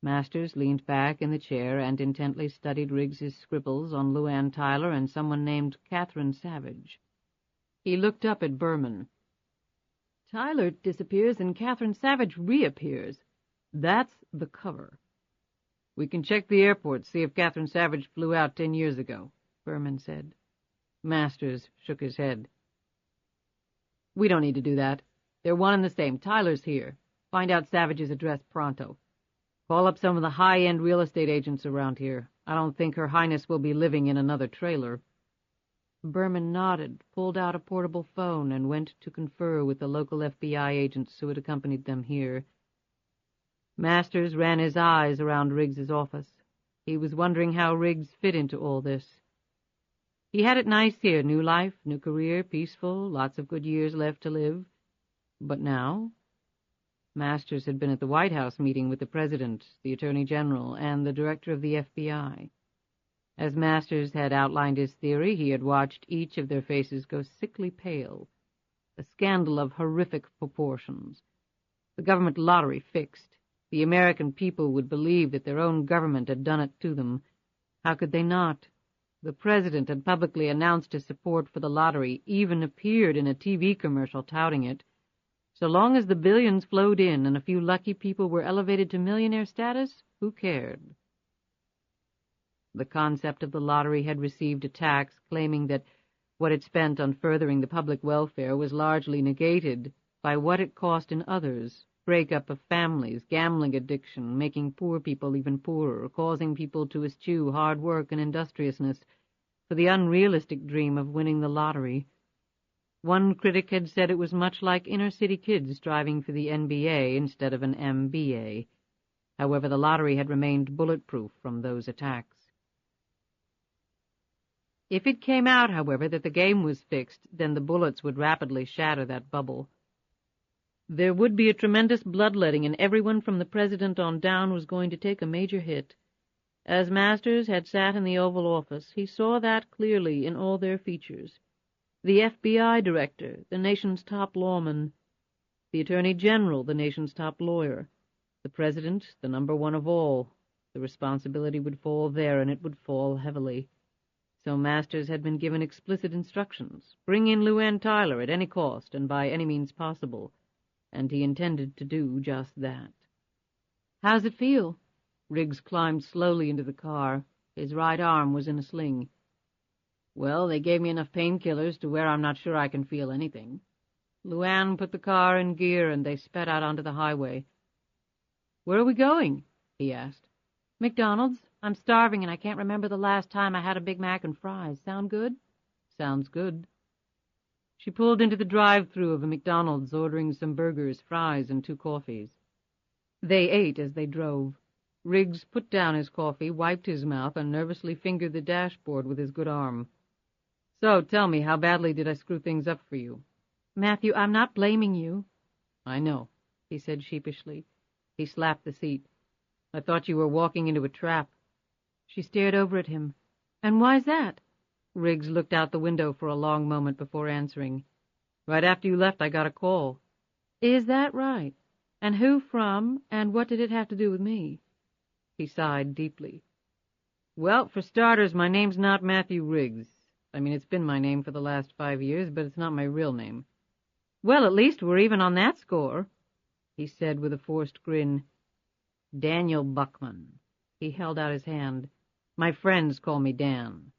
S3: Masters leaned back in the chair and intently studied Riggs's scribbles on LuAnn Tyler and someone named Catherine Savage. He looked up at Berman. Tyler disappears and Catherine Savage reappears. That's the cover. We can check the airport, see if Catherine Savage flew out 10 years ago, Berman said. Masters shook his head. We don't need to do that. They're one and the same. Tyler's here. Find out Savage's address pronto. Call up some of the high-end real estate agents around here. I don't think Her Highness will be living in another trailer. Berman nodded, pulled out a portable phone, and went to confer with the local FBI agents who had accompanied them here. Masters ran his eyes around Riggs's office. He was wondering how Riggs fit into all this. He had it nice here, new life, new career, peaceful, lots of good years left to live. But now? Masters had been at the White House meeting with the President, the Attorney General, and the Director of the FBI. As Masters had outlined his theory, he had watched each of their faces go sickly pale. A scandal of horrific proportions. The government lottery fixed. The American people would believe that their own government had done it to them. How could they not? The President had publicly announced his support for the lottery, even appeared in a TV commercial touting it. So long as the billions flowed in and a few lucky people were elevated to millionaire status, who cared? The concept of the lottery had received attacks claiming that what it spent on furthering the public welfare was largely negated by what it cost in others, breakup of families, gambling addiction, making poor people even poorer, causing people to eschew hard work and industriousness for the unrealistic dream of winning the lottery. One critic had said it was much like inner-city kids striving for the NBA instead of an MBA. However, the lottery had remained bulletproof from those attacks. If it came out, however, that the game was fixed, then the bullets would rapidly shatter that bubble. There would be a tremendous bloodletting, and everyone from the president on down was going to take a major hit. As Masters had sat in the Oval Office, he saw that clearly in all their features. The FBI director, the nation's top lawman, the Attorney General, the nation's top lawyer, the President, the number one of all. The responsibility would fall there, and it would fall heavily. So Masters had been given explicit instructions. Bring in LuAnn Tyler at any cost and by any means possible, and he intended to do just that. "How's it feel?" Riggs climbed slowly into the car. His right arm was in a sling. "Well, they gave me enough painkillers to where I'm not sure I can feel anything." LuAnn put the car in gear, and they sped out onto the highway. "Where are we going?" he asked. "McDonald's. I'm starving, and I can't remember the last time I had a Big Mac and fries. Sound good?" "Sounds good." She pulled into the drive-thru of a McDonald's, ordering some burgers, fries, and 2 coffees. They ate as they drove. Riggs put down his coffee, wiped his mouth, and nervously fingered the dashboard with his good arm. "So, tell me, how badly did I screw things up for you?" "Matthew, I'm not blaming you." "I know," he said sheepishly. He slapped the seat. "I thought you were walking into a trap." She stared over at him. "And why's that?" Riggs looked out the window for a long moment before answering. "Right after you left, I got a call." "Is that right? And who from, and what did it have to do with me?" He sighed deeply. "Well, for starters, my name's not Matthew Riggs. I mean, it's been my name for the last 5 years, but it's not my real name." "Well, at least we're even on that score," he said with a forced grin. "Daniel Buckman." He held out his hand. "My friends call me Dan."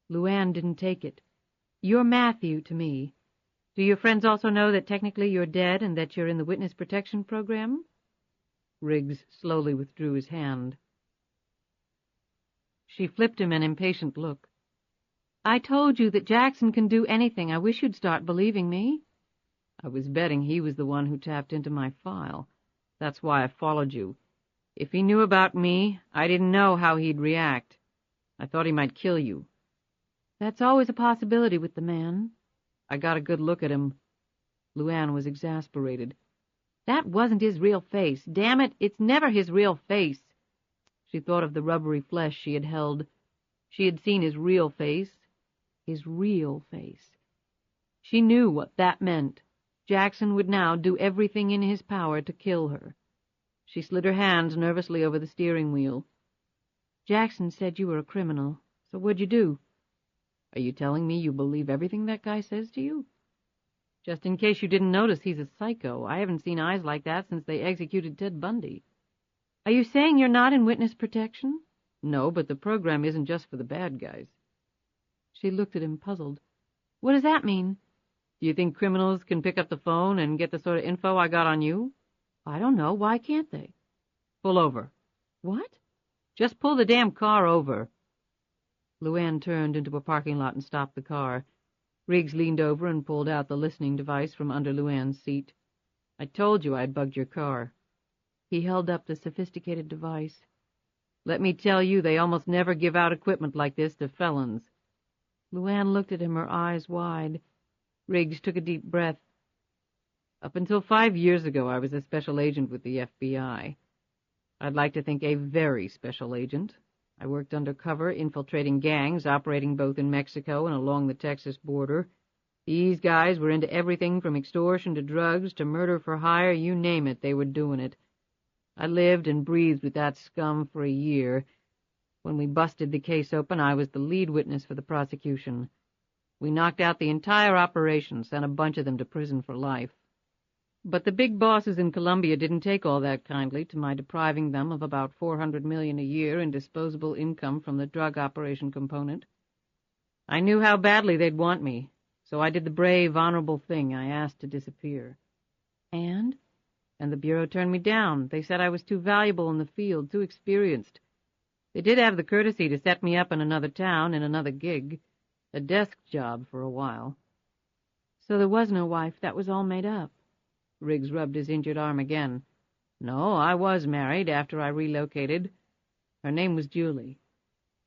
S3: LuAnn didn't take it. "You're Matthew to me. Do your friends also know that technically you're dead and that you're in the witness protection program?" Riggs slowly withdrew his hand. She flipped him an impatient look. "I told you that Jackson can do anything. I wish you'd start believing me." "I was betting he was the one who tapped into my file. That's why I followed you. If he knew about me, I didn't know how he'd react. I thought he might kill you." "That's always a possibility with the man." "I got a good look at him." LuAnn was exasperated. "That wasn't his real face. Damn it, it's never his real face." She thought of the rubbery flesh she had held. She had seen his real face. His real face. She knew what that meant. Jackson would now do everything in his power to kill her. She slid her hands nervously over the steering wheel. "Jackson said you were a criminal. So what'd you do?" "Are you telling me you believe everything that guy says to you?" "Just in case you didn't notice, he's a psycho. I haven't seen eyes like that since they executed Ted Bundy." "Are you saying you're not in witness protection?" "No, but the program isn't just for the bad guys." She looked at him, puzzled. "What does that mean?" "Do you think criminals can pick up the phone and get the sort of info I got on you?" "I don't know. Why can't they?" "Pull over." "What?" "Just pull the damn car over." LuAnn turned into a parking lot and stopped the car. Riggs leaned over and pulled out the listening device from under LuAnn's seat. "I told you I'd bugged your car." He held up the sophisticated device. "Let me tell you, they almost never give out equipment like this to felons." LuAnn looked at him, her eyes wide. Riggs took a deep breath. "Up until 5 years ago, I was a special agent with the FBI. I'd like to think a very special agent. I worked undercover, infiltrating gangs, operating both in Mexico and along the Texas border. These guys were into everything from extortion to drugs to murder for hire, you name it, they were doing it. I lived and breathed with that scum for a year. When we busted the case open, I was the lead witness for the prosecution. We knocked out the entire operation, sent a bunch of them to prison for life. But the big bosses in Colombia didn't take all that kindly to my depriving them of about $400 million a year in disposable income from the drug operation component. I knew how badly they'd want me, so I did the brave, honorable thing. I asked to disappear." "And?" "And the Bureau turned me down. They said I was too valuable in the field, too experienced. They did have the courtesy to set me up in another town, in another gig, a desk job for a while." "So there was no wife. That was all made up." Riggs rubbed his injured arm again. "No, I was married after I relocated. Her name was Julie."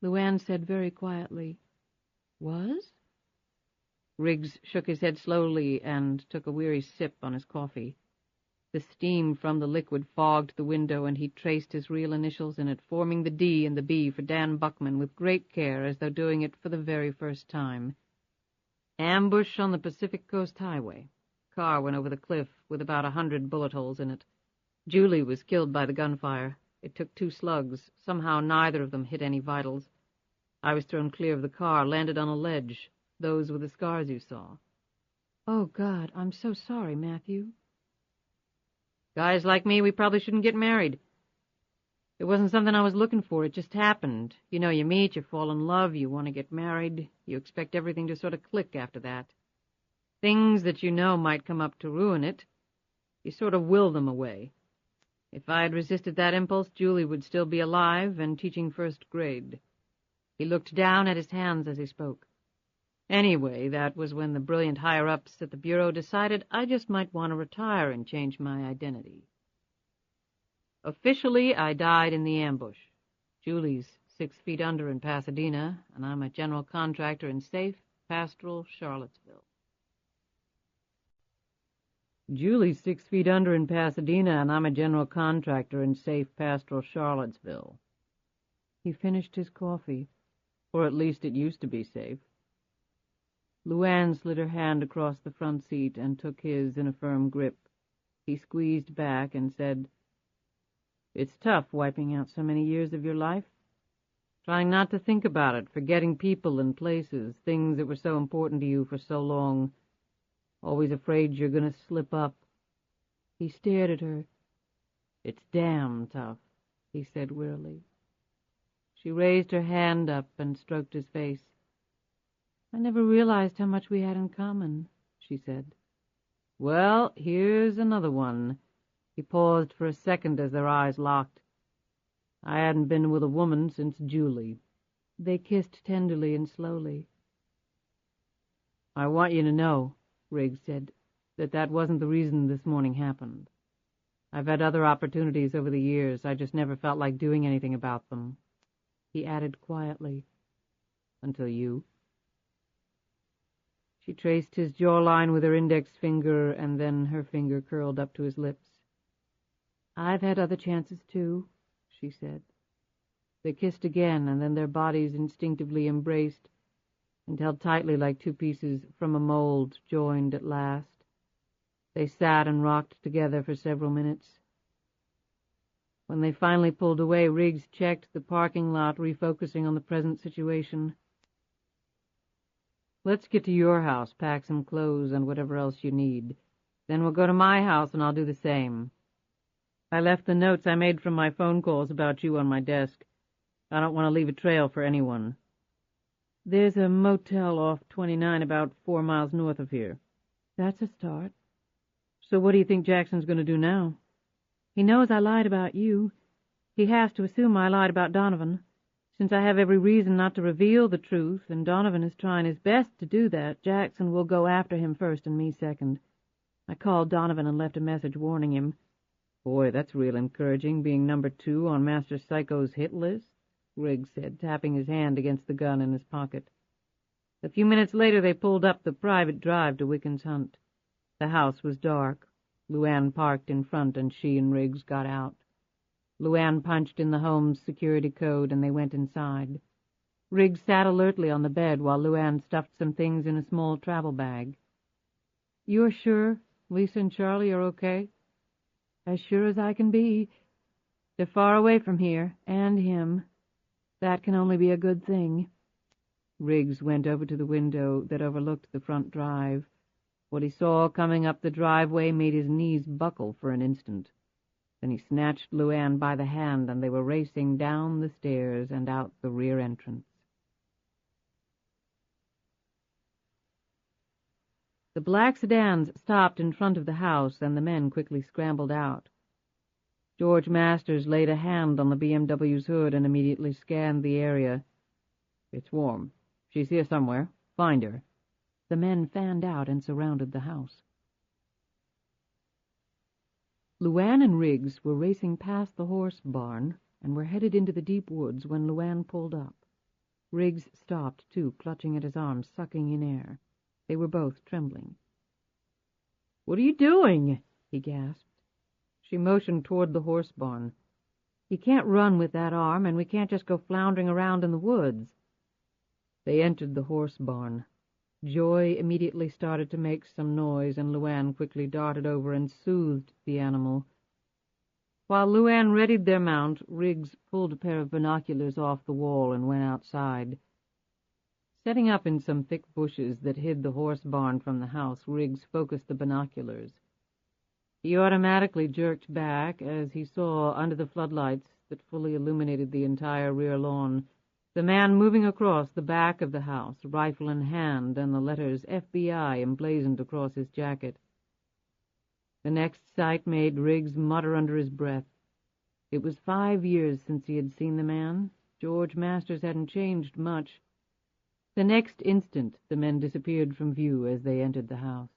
S3: LuAnn said very quietly, Was? Riggs shook his head slowly and took a weary sip on his coffee. The steam from the liquid fogged the window, and he traced his real initials in it, forming the D and the B for Dan Buckman with great care, as though doing it for the very first time. Ambush on the Pacific Coast Highway. Car went over the cliff with about 100 bullet holes in it. Julie was killed by the gunfire. It took 2 slugs. Somehow neither of them hit any vitals. I was thrown clear of the car, landed on a ledge. Those were the scars you saw. Oh, God, I'm so sorry, Matthew. Guys like me, we probably shouldn't get married. It wasn't something I was looking for. It just happened. You know, you meet, you fall in love, you want to get married. You expect everything to sort of click after that. Things that you know might come up to ruin it, you sort of will them away. If I had resisted that impulse, Julie would still be alive and teaching first grade. He looked down at his hands as he spoke. Anyway, that was when the brilliant higher-ups at the Bureau decided I just might want to retire and change my identity. Officially, I died in the ambush. Julie's 6 feet under in Pasadena, and I'm a general contractor in safe, pastoral Charlottesville. Julie's 6 feet under in Pasadena, and I'm a general contractor in safe, pastoral Charlottesville. He finished his coffee, or at least it used to be safe. LuAnn slid her hand across the front seat and took his in a firm grip. He squeezed back and said, "It's tough wiping out so many years of your life. Trying not to think about it, forgetting people and places, things that were so important to you for so long. Always afraid you're going to slip up." He stared at her. "It's damn tough," he said wearily. She raised her hand up and stroked his face. "I never realized how much we had in common," she said. "Well, here's another one." He paused for a second as their eyes locked. "I hadn't been with a woman since Julie." They kissed tenderly and slowly. "I want you to know," Riggs said, that wasn't the reason this morning happened. I've had other opportunities over the years. I just never felt like doing anything about them." He added quietly, "Until you." She traced his jawline with her index finger, and then her finger curled up to his lips. "I've had other chances, too," she said. They kissed again, and then their bodies instinctively embraced and held tightly like 2 pieces from a mold, joined at last. They sat and rocked together for several minutes. When they finally pulled away, Riggs checked the parking lot, refocusing on the present situation. "Let's get to your house, pack some clothes and whatever else you need. Then we'll go to my house and I'll do the same. I left the notes I made from my phone calls about you on my desk. I don't want to leave a trail for anyone. There's a motel off 29 about 4 miles north of here." "That's a start." "So what do you think Jackson's going to do now?" "He knows I lied about you. He has to assume I lied about Donovan. Since I have every reason not to reveal the truth, and Donovan is trying his best to do that, Jackson will go after him first and me second. I called Donovan and left a message warning him." "Boy, that's real encouraging, being number 2 on Master Psycho's hit list," Riggs said, tapping his hand against the gun in his pocket. A few minutes later they pulled up the private drive to Wicken's Hunt. The house was dark. LuAnn parked in front, and she and Riggs got out. LuAnn punched in the home's security code, and they went inside. Riggs sat alertly on the bed while LuAnn stuffed some things in a small travel bag. "You're sure Lisa and Charlie are okay?" "As sure as I can be. They're far away from here, and him. That can only be a good thing." Riggs went over to the window that overlooked the front drive. What he saw coming up the driveway made his knees buckle for an instant. Then he snatched LuAnn by the hand, and they were racing down the stairs and out the rear entrance. The black sedans stopped in front of the house, and the men quickly scrambled out. George Masters laid a hand on the BMW's hood and immediately scanned the area. "It's warm. She's here somewhere. Find her." The men fanned out and surrounded the house. LuAnn and Riggs were racing past the horse barn and were headed into the deep woods when LuAnn pulled up. Riggs stopped, too, clutching at his arms, sucking in air. They were both trembling. "What are you doing?" he gasped. She motioned toward the horse barn. "You can't run with that arm, and we can't just go floundering around in the woods." They entered the horse barn. Joy immediately started to make some noise, and LuAnn quickly darted over and soothed the animal. While LuAnn readied their mount, Riggs pulled a pair of binoculars off the wall and went outside. Setting up in some thick bushes that hid the horse barn from the house, Riggs focused the binoculars. He automatically jerked back as he saw, under the floodlights that fully illuminated the entire rear lawn, the man moving across the back of the house, rifle in hand, and the letters FBI emblazoned across his jacket. The next sight made Riggs mutter under his breath. It was 5 years since he had seen the man. George Masters hadn't changed much. The next instant the men disappeared from view as they entered the house.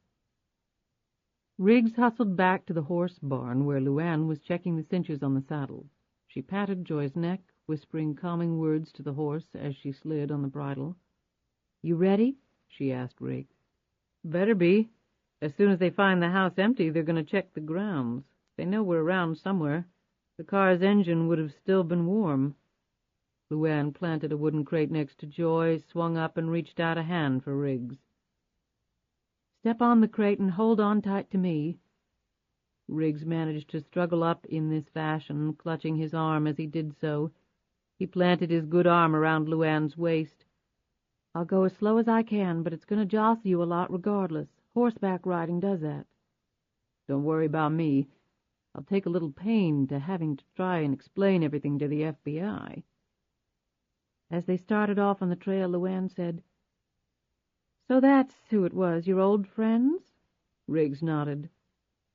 S3: Riggs hustled back to the horse barn, where LuAnn was checking the cinches on the saddle. She patted Joy's neck, whispering calming words to the horse as she slid on the bridle. "You ready?" she asked Riggs. "Better be. As soon as they find the house empty, they're going to check the grounds. They know we're around somewhere. The car's engine would have still been warm." LuAnn planted a wooden crate next to Joy, swung up, and reached out a hand for Riggs. "Step on the crate and hold on tight to me." Riggs managed to struggle up in this fashion, clutching his arm as he did so. He planted his good arm around LuAnn's waist. "I'll go as slow as I can, but it's going to jostle you a lot regardless. Horseback riding does that." "Don't worry about me. I'll take a little pain to having to try and explain everything to the FBI." As they started off on the trail, LuAnn said, "So that's who it was, your old friends?" Riggs nodded.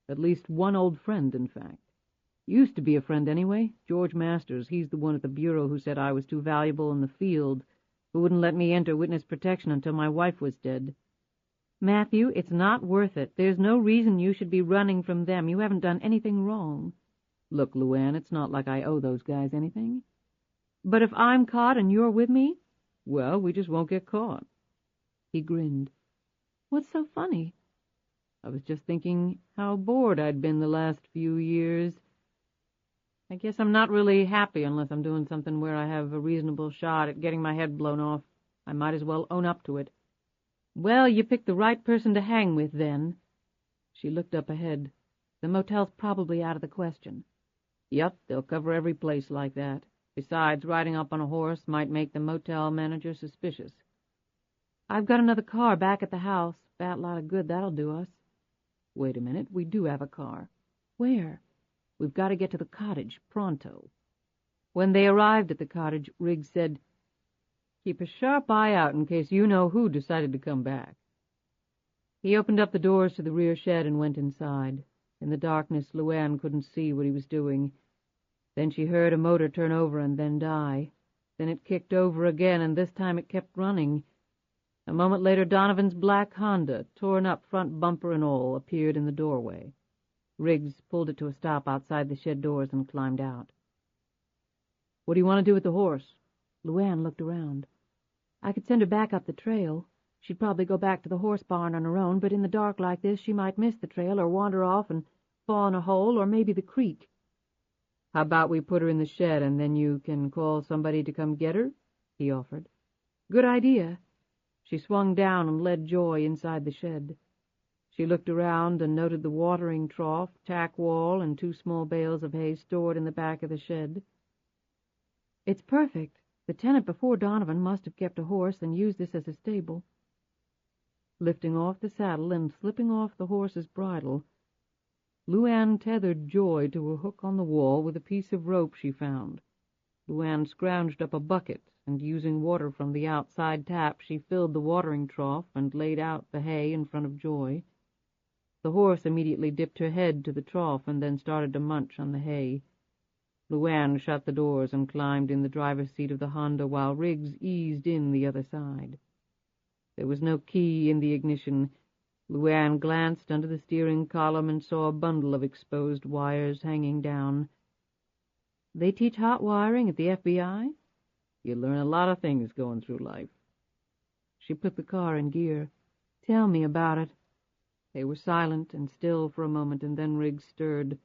S3: "At least one old friend, in fact. Used to be a friend, anyway. George Masters, he's the one at the Bureau who said I was too valuable in the field, who wouldn't let me enter witness protection until my wife was dead." "Matthew, it's not worth it. There's no reason you should be running from them. You haven't done anything wrong." "Look, LuAnn, it's not like I owe those guys anything." "But if I'm caught and you're with me?" "Well, we just won't get caught." He grinned. "What's so funny?" "I was just thinking how bored I'd been the last few years. I guess I'm not really happy unless I'm doing something where I have a reasonable shot at getting my head blown off. I might as well own up to it." "Well, you picked the right person to hang with, then." She looked up ahead. "The motel's probably out of the question." "Yep, they'll cover every place like that. Besides, riding up on a horse might make the motel manager suspicious." "I've got another car back at the house. Fat lot of good that'll do us." "Wait a minute. We do have a car." "Where?" "We've got to get to the cottage, pronto." When they arrived at the cottage, Riggs said, "Keep a sharp eye out in case you know who decided to come back." He opened up the doors to the rear shed and went inside. In the darkness, LuAnn couldn't see what he was doing. Then she heard a motor turn over and then die. Then it kicked over again, and this time it kept running. A moment later, Donovan's black Honda, torn up front bumper and all, appeared in the doorway. Riggs pulled it to a stop outside the shed doors and climbed out. "What do you want to do with the horse?" LuAnn looked around. "I could send her back up the trail. She'd probably go back to the horse barn on her own, but in the dark like this she might miss the trail or wander off and fall in a hole or maybe the creek." "How about we put her in the shed and then you can call somebody to come get her?" he offered. "Good idea." She swung down and led Joy inside the shed. She looked around and noted the watering trough, tack wall, and 2 small bales of hay stored in the back of the shed. "It's perfect. The tenant before Donovan must have kept a horse and used this as a stable." Lifting off the saddle and slipping off the horse's bridle, LuAnn tethered Joy to a hook on the wall with a piece of rope she found. LuAnn scrounged up a bucket, and using water from the outside tap, she filled the watering trough and laid out the hay in front of Joy. The horse immediately dipped her head to the trough and then started to munch on the hay. LuAnn shut the doors and climbed in the driver's seat of the Honda while Riggs eased in the other side. There was no key in the ignition. LuAnn glanced under the steering column and saw a bundle of exposed wires hanging down. "They teach hot wiring at the FBI?" You learn a lot of things going through life.
S2: She put the car in gear. Tell me about it.
S3: They were silent and still for a moment, and then Riggs stirred.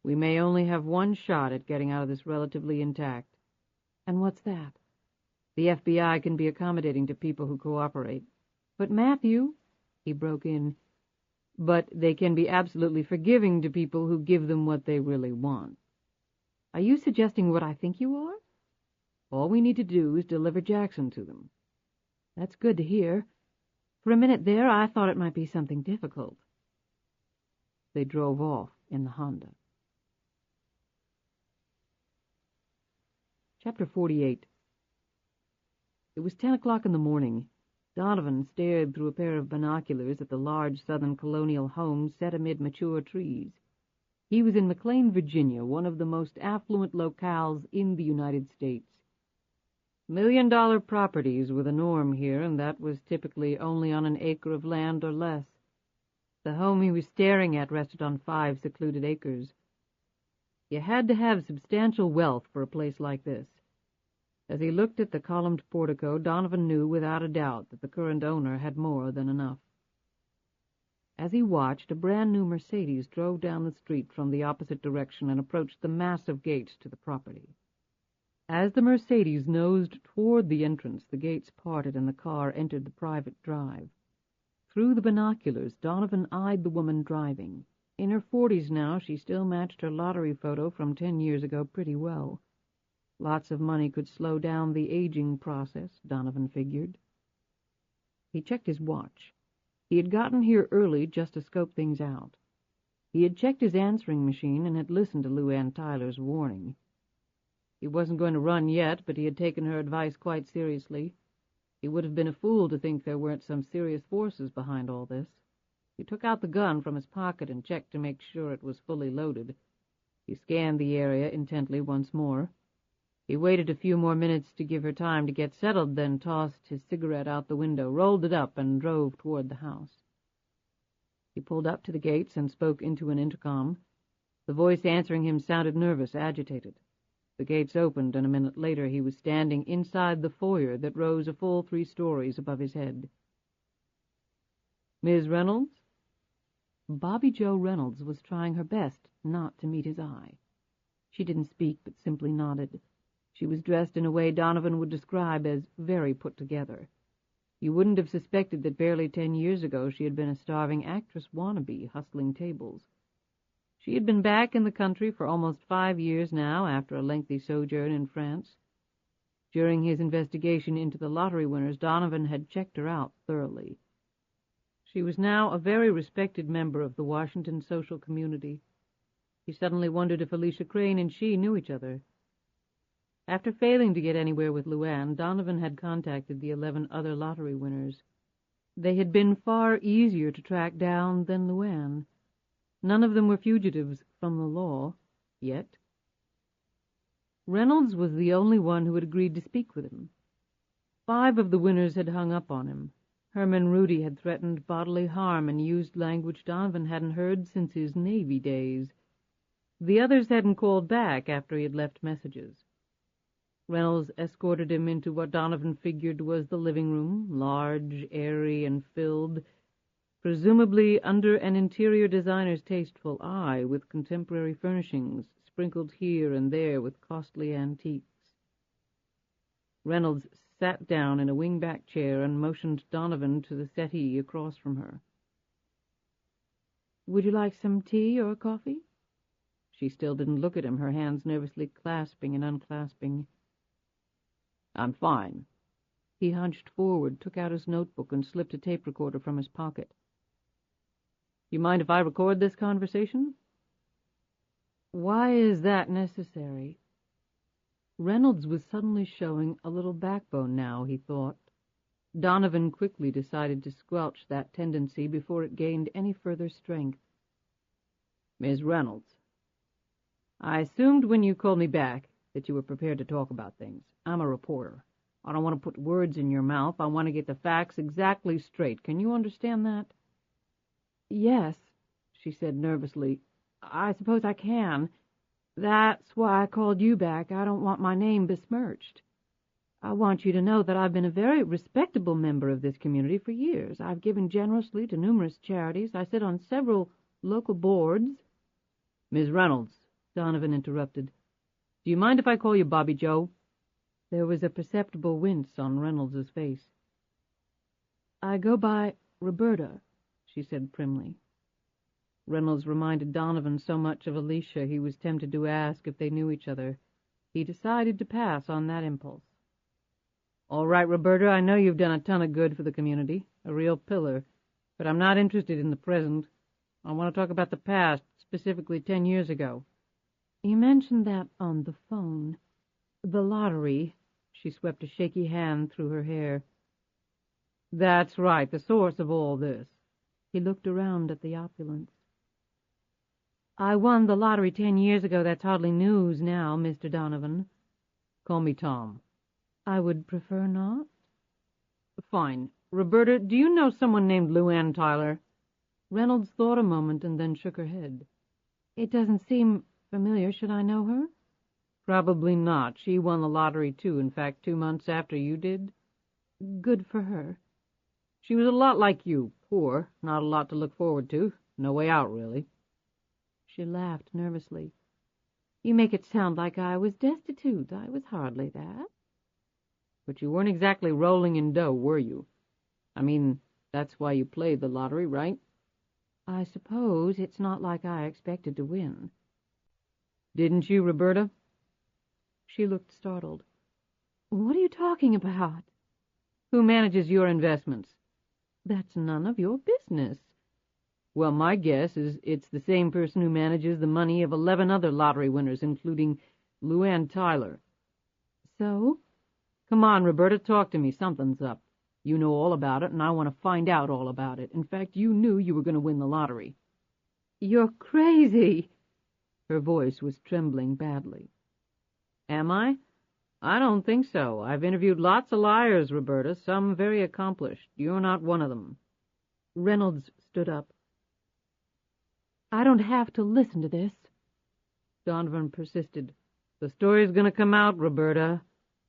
S3: We may only have one shot at getting out of this relatively intact.
S2: And what's that?
S3: The FBI can be accommodating to people who cooperate.
S2: But Matthew,
S3: he broke in, but they can be absolutely forgiving to people who give them what they really want.
S2: Are you suggesting what I think you are?
S3: All we need to do is deliver Jackson to them.
S2: That's good to hear. For a minute there, I thought it might be something difficult.
S3: They drove off in the Honda. Chapter 48. It was 10 o'clock in the morning. Donovan stared through a pair of binoculars at the large southern colonial home set amid mature trees. He was in McLean, Virginia, one of the most affluent locales in the United States. $1 million properties were the norm here, and that was typically only on an acre of land or less. The home he was staring at rested on 5 secluded acres. You had to have substantial wealth for a place like this. As he looked at the columned portico, Donovan knew without a doubt that the current owner had more than enough. As he watched, a brand-new Mercedes drove down the street from the opposite direction and approached the massive gates to the property. As the Mercedes nosed toward the entrance, the gates parted and the car entered the private drive. Through the binoculars, Donovan eyed the woman driving. In her 40s now, she still matched her lottery photo from 10 years ago pretty well. Lots of money could slow down the aging process, Donovan figured. He checked his watch. He had gotten here early just to scope things out. He had checked his answering machine and had listened to LuAnn Tyler's warning. He wasn't going to run yet, but he had taken her advice quite seriously. He would have been a fool to think there weren't some serious forces behind all this. He took out the gun from his pocket and checked to make sure it was fully loaded. He scanned the area intently once more. He waited a few more minutes to give her time to get settled, then tossed his cigarette out the window, rolled it up, and drove toward the house. He pulled up to the gates and spoke into an intercom. The voice answering him sounded nervous, agitated. The gates opened, and a minute later he was standing inside the foyer that rose a full 3 stories above his head. "Ms. Reynolds?"
S2: Bobby Joe Reynolds was trying her best not to meet his eye. She didn't speak, but simply nodded. She was dressed in a way Donovan would describe as very put together. You wouldn't have suspected that barely 10 years ago she had been a starving actress wannabe hustling tables. She had been back in the country for almost 5 years now after a lengthy sojourn in France. During his investigation into the lottery winners, Donovan had checked her out thoroughly. She was now a very respected member of the Washington social community. He suddenly wondered if Alicia Crane and she knew each other. After failing to get anywhere with LuAnn, Donovan had contacted the 11 other lottery winners. They had been far easier to track down than LuAnn. None of them were fugitives from the law, yet. Reynolds was the only one who had agreed to speak with him. 5 of the winners had hung up on him. Herman Rudy had threatened bodily harm and used language Donovan hadn't heard since his Navy days. The others hadn't called back after he had left messages. Reynolds escorted him into what Donovan figured was the living room, large, airy, and filled, presumably under an interior designer's tasteful eye, with contemporary furnishings sprinkled here and there with costly antiques. Reynolds sat down in a wing-back chair and motioned Donovan to the settee across from her. "Would you like some tea or coffee?"
S3: She still didn't look at him, her hands nervously clasping and unclasping. "I'm fine." He hunched forward, took out his notebook, and slipped a tape recorder from his pocket. "You mind if I record this conversation?"
S2: "Why is that necessary?"
S3: Reynolds was suddenly showing a little backbone now, he thought. Donovan quickly decided to squelch that tendency before it gained any further strength. "Ms. Reynolds, I assumed when you called me back that you were prepared to talk about things. I'm a reporter. I don't want to put words in your mouth. I want to get the facts exactly straight. Can you understand that?"
S2: "Yes," she said nervously. "I suppose I can."
S3: That's why I called you back. I don't want my name besmirched. I want you to know that I've been a very respectable member of this community for years. I've given generously to numerous charities. I sit on several local boards." "Miss Reynolds," Donovan interrupted, "do you mind if I call you Bobby Joe?" There was a perceptible wince on Reynolds's face. "I go by Roberta," she said primly. Reynolds reminded Donovan so much of Alicia he was tempted to ask if they knew each other. He decided to pass on that impulse. "All right, Roberta, I know you've done a ton of good for the community, a real pillar, but I'm not interested in the present. I want to talk about the past, specifically 10 years ago." "You mentioned that on the phone. The lottery." She swept a shaky hand through her hair. "That's right, the source of all this." He looked around at the opulence. "I won the lottery 10 years ago. That's hardly news now, Mr. Donovan." "Call me Tom." "I would prefer not." "Fine. Roberta, do you know someone named LuAnn Tyler?" Reynolds thought a moment and then shook her head. "It doesn't seem familiar. Should I know her?" "Probably not. She won the lottery, too. In fact, 2 months after you did." "Good for her." "She was a lot like you. Poor. Not a lot to look forward to. No way out, really." She laughed nervously. "You make it sound like I was destitute. I was hardly that." "But you weren't exactly rolling in dough, were you? I mean, that's why you played the lottery, right?" "I suppose it's not like I expected to win." "Didn't you, Roberta?" She looked startled. "What are you talking about?" "Who manages your investments?" "That's none of your business." "Well, my guess is it's the same person who manages the money of 11 other lottery winners, including LuAnn Tyler." "So?" "Come on, Roberta, talk to me. Something's up. You know all about it, and I want to find out all about it. In fact, you knew you were going to win the lottery." "You're crazy." Her voice was trembling badly. "Am I? I don't think so. I've interviewed lots of liars, Roberta, some very accomplished. You're not one of them." Reynolds stood up. "I don't have to listen to this."
S2: Donovan persisted. "The story's going to come out, Roberta.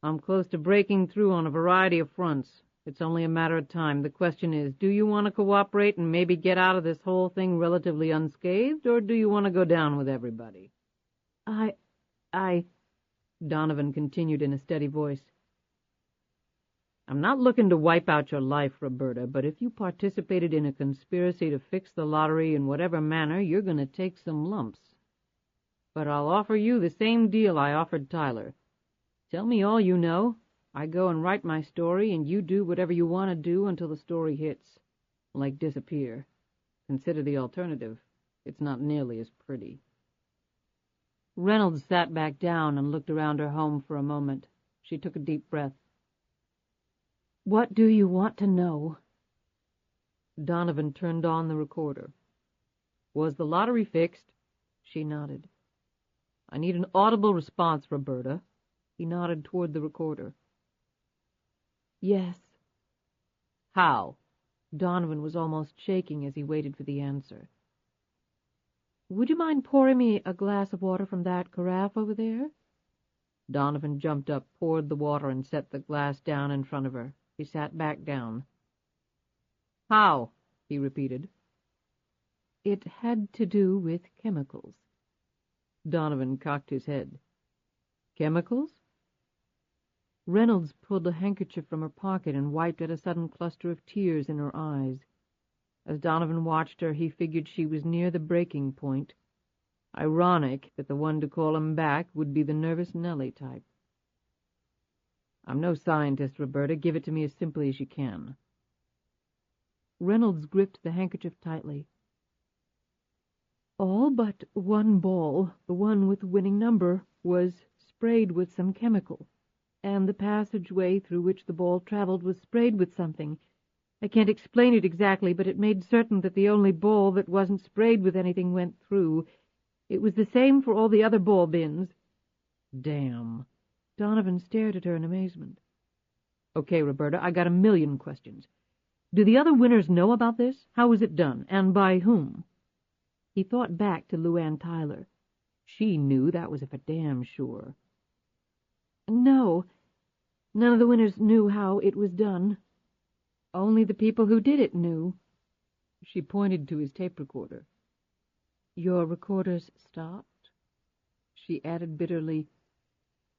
S2: I'm close to breaking through on a variety of fronts. It's only a matter of time. The question is, do you want to cooperate and maybe get out of this whole thing relatively unscathed, or do you want to go down with everybody?"
S3: I,
S2: Donovan continued in a steady voice. "I'm not looking to wipe out your life, Roberta, but if you participated in a conspiracy to fix the lottery in whatever manner, you're going to take some lumps. But I'll offer you the same deal I offered Tyler. Tell me all you know. I go and write my story, and you do whatever you want to do until the story hits. Like disappear. Consider the alternative. It's not nearly as pretty."
S3: Reynolds sat back down and looked around her home for a moment. She took a deep breath. "What do you want to know?"
S2: Donovan turned on the recorder. "Was the lottery fixed?" She nodded. "I need an audible response, Roberta." He nodded toward the recorder.
S3: "Yes."
S2: "How?"
S3: Donovan was almost shaking as he waited for the answer. "Would you mind pouring me a glass of water from that carafe over there?"
S2: Donovan jumped up, poured the water, and set the glass down in front of her. He sat back down. "How?" he repeated.
S3: "It had to do with chemicals."
S2: Donovan cocked his head. "Chemicals?"
S3: Reynolds pulled a handkerchief from her pocket and wiped at a sudden cluster of tears in her eyes. As Donovan watched her, he figured she was near the breaking point. Ironic that the one to call him back would be the nervous Nellie type. "I'm no scientist, Roberta. Give it to me as simply as you can." Reynolds gripped the handkerchief tightly. "All but one ball, the one with the winning number, was sprayed with some chemical, and the passageway through which the ball traveled was sprayed with something. I can't explain it exactly, but it made certain that the only ball that wasn't sprayed with anything went through. It was the same for all the other ball bins."
S2: "Damn."
S3: Donovan stared at her in amazement.
S2: "Okay, Roberta, I got a million questions. Do the other winners know about this? How was it done? And by whom?"
S3: He thought back to LuAnn Tyler. She knew, that was for damn sure. No, none of the winners knew how it was done. Only the people who did it knew. She pointed to his tape recorder. Your recorder's stopped? She added bitterly,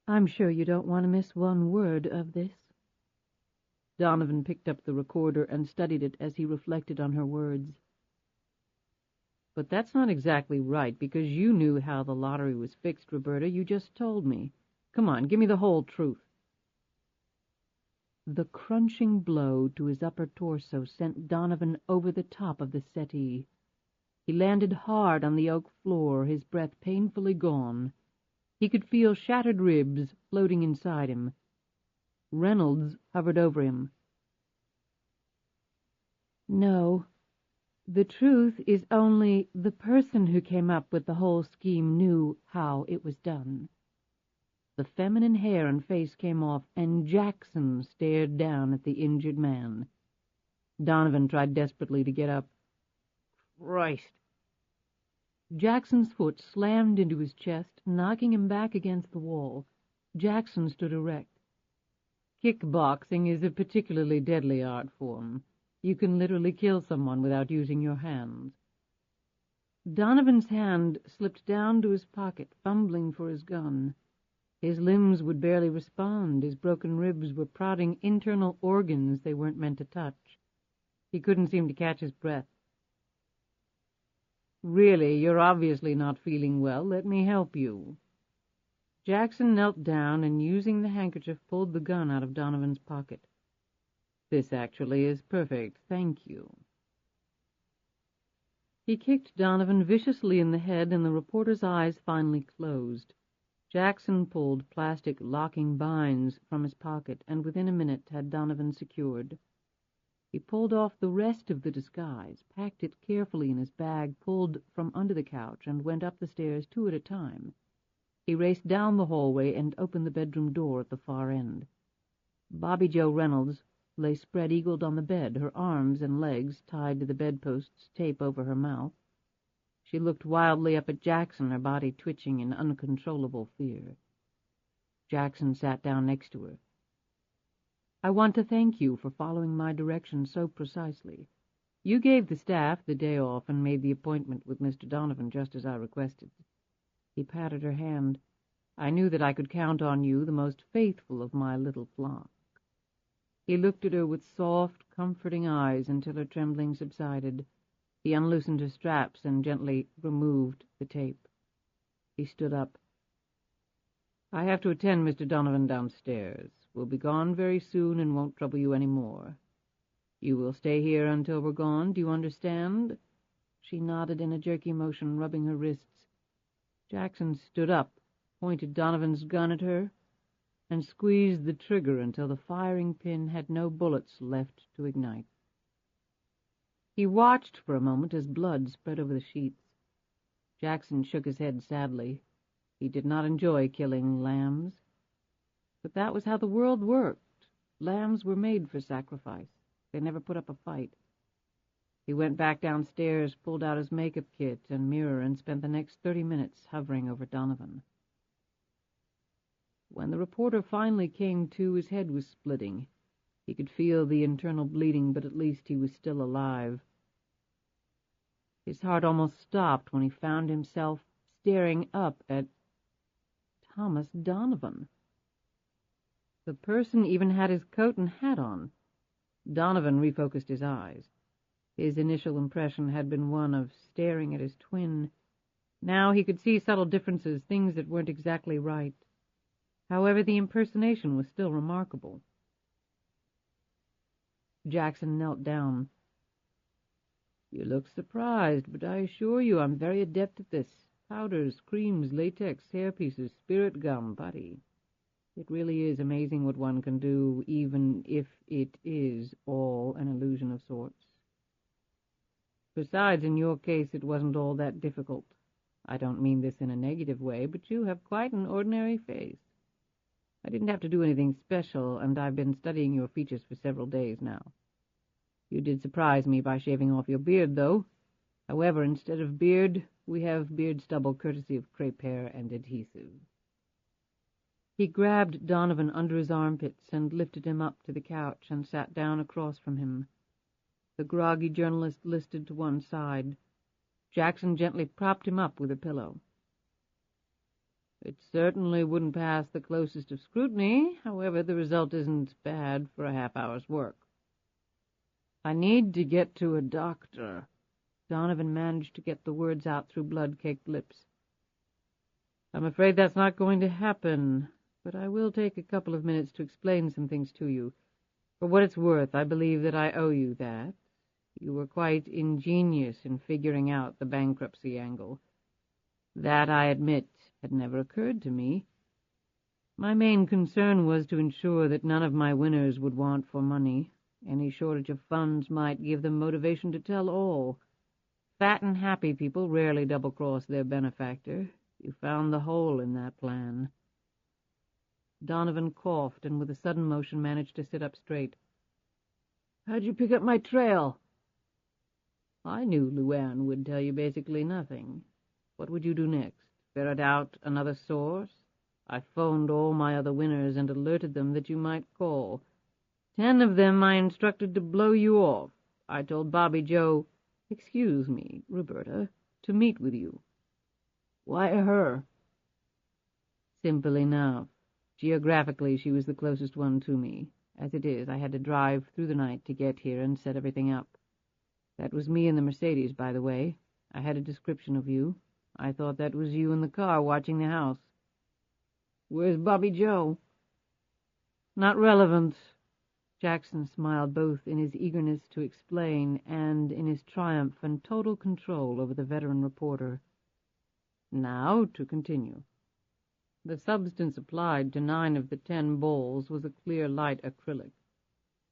S3: I'm sure you don't want to miss one word of this. Donovan picked up the recorder and studied it as he reflected on her words. But that's not exactly right, because you knew how the lottery was fixed, Roberta. You just told me. Come on, give me the whole truth. The crunching blow to his upper torso sent Donovan over the top of the settee. He landed hard on the oak floor, his breath painfully gone. He could feel shattered ribs floating inside him. Reynolds hovered over him. No, the truth is only the person who came up with the whole scheme knew how it was done. The feminine hair and face came off, and Jackson stared down at the injured man. Donovan tried desperately to get up. Christ! Jackson's foot slammed into his chest, knocking him back against the wall. Jackson stood erect. Kickboxing is a particularly deadly art form. You can literally kill someone without using your hands. Donovan's hand slipped down to his pocket, fumbling for his gun. His limbs would barely respond. His broken ribs were prodding internal organs they weren't meant to touch. He couldn't seem to catch his breath. Really, you're obviously not feeling well. Let me help you. Jackson knelt down and, using the handkerchief, pulled the gun out of Donovan's pocket. This actually is perfect, thank you. He kicked Donovan viciously in the head, and the reporter's eyes finally closed. Jackson pulled plastic locking binds from his pocket, and within a minute had Donovan secured. He pulled off the rest of the disguise, packed it carefully in his bag, pulled from under the couch, and went up the stairs 2 at a time. He raced down the hallway and opened the bedroom door at the far end. Bobby Jo Reynolds lay spread-eagled on the bed, her arms and legs tied to the bedposts, tape over her mouth. She looked wildly up at Jackson, her body twitching in uncontrollable fear. Jackson sat down next to her. I want to thank you for following my directions so precisely. You gave the staff the day off and made the appointment with Mr. Donovan just as I requested. He patted her hand. I knew that I could count on you, the most faithful of my little flock. He looked at her with soft, comforting eyes until her trembling subsided. He unloosened her straps and gently removed the tape. He stood up. I have to attend Mr. Donovan downstairs. We'll be gone very soon and won't trouble you any more. You will stay here until we're gone, do you understand? She nodded in a jerky motion, rubbing her wrists. Jackson stood up, pointed Donovan's gun at her, and squeezed the trigger until the firing pin had no bullets left to ignite. He watched for a moment as blood spread over the sheets. Jackson shook his head sadly. He did not enjoy killing lambs. But that was how the world worked. Lambs were made for sacrifice. They never put up a fight. He went back downstairs, pulled out his makeup kit and mirror, and spent the next 30 minutes hovering over Donovan. When the reporter finally came to, his head was splitting. He could feel the internal bleeding, but at least he was still alive. His heart almost stopped when he found himself staring up at Thomas Donovan. The person even had his coat and hat on. Donovan refocused his eyes. His initial impression had been one of staring at his twin. Now he could see subtle differences, things that weren't exactly right. However, the impersonation was still remarkable. Jackson knelt down. You look surprised, but I assure you I'm very adept at this. Powders, creams, latex, hairpieces, spirit gum, putty. It really is amazing what one can do, even if it is all an illusion of sorts. Besides, in your case, it wasn't all that difficult. I don't mean this in a negative way, but you have quite an ordinary face. I didn't have to do anything special, and I've been studying your features for several days now. You did surprise me by shaving off your beard, though. However, instead of beard, we have beard stubble courtesy of crepe hair and adhesive." He grabbed Donovan under his armpits and lifted him up to the couch and sat down across from him. The groggy journalist listed to one side. Jackson gently propped him up with a pillow. "It certainly wouldn't pass the closest of scrutiny. However, the result isn't bad for a half-hour's work." "I need to get to a doctor." Donovan managed to get the words out through blood-caked lips. "I'm afraid that's not going to happen, but I will take a couple of minutes to explain some things to you. For what it's worth, I believe that I owe you that. You were quite ingenious in figuring out the bankruptcy angle. That, I admit, had never occurred to me. My main concern was to ensure that none of my winners would want for money. Any shortage of funds might give them motivation to tell all. Fat and happy people rarely double-cross their benefactor. You found the hole in that plan." Donovan coughed and with a sudden motion managed to sit up straight. "How'd you pick up my trail?" "I knew LuAnn would tell you basically nothing. What would you do next? Ferret out another source? I phoned all my other winners and alerted them that you might call. 10 of them I instructed to blow you off. I told Bobby Joe, excuse me, Roberta, to meet with you." "Why her?" "Simple enough. Geographically, she was the closest one to me. As it is, I had to drive through the night to get here and set everything up. That was me in the Mercedes, by the way. I had a description of you. I thought that was you in the car watching the house." "Where's Bobby Joe?" "Not relevant." Jackson smiled both in his eagerness to explain and in his triumph and total control over the veteran reporter. "Now to continue. The substance applied to 9 of the 10 balls was a clear light acrylic.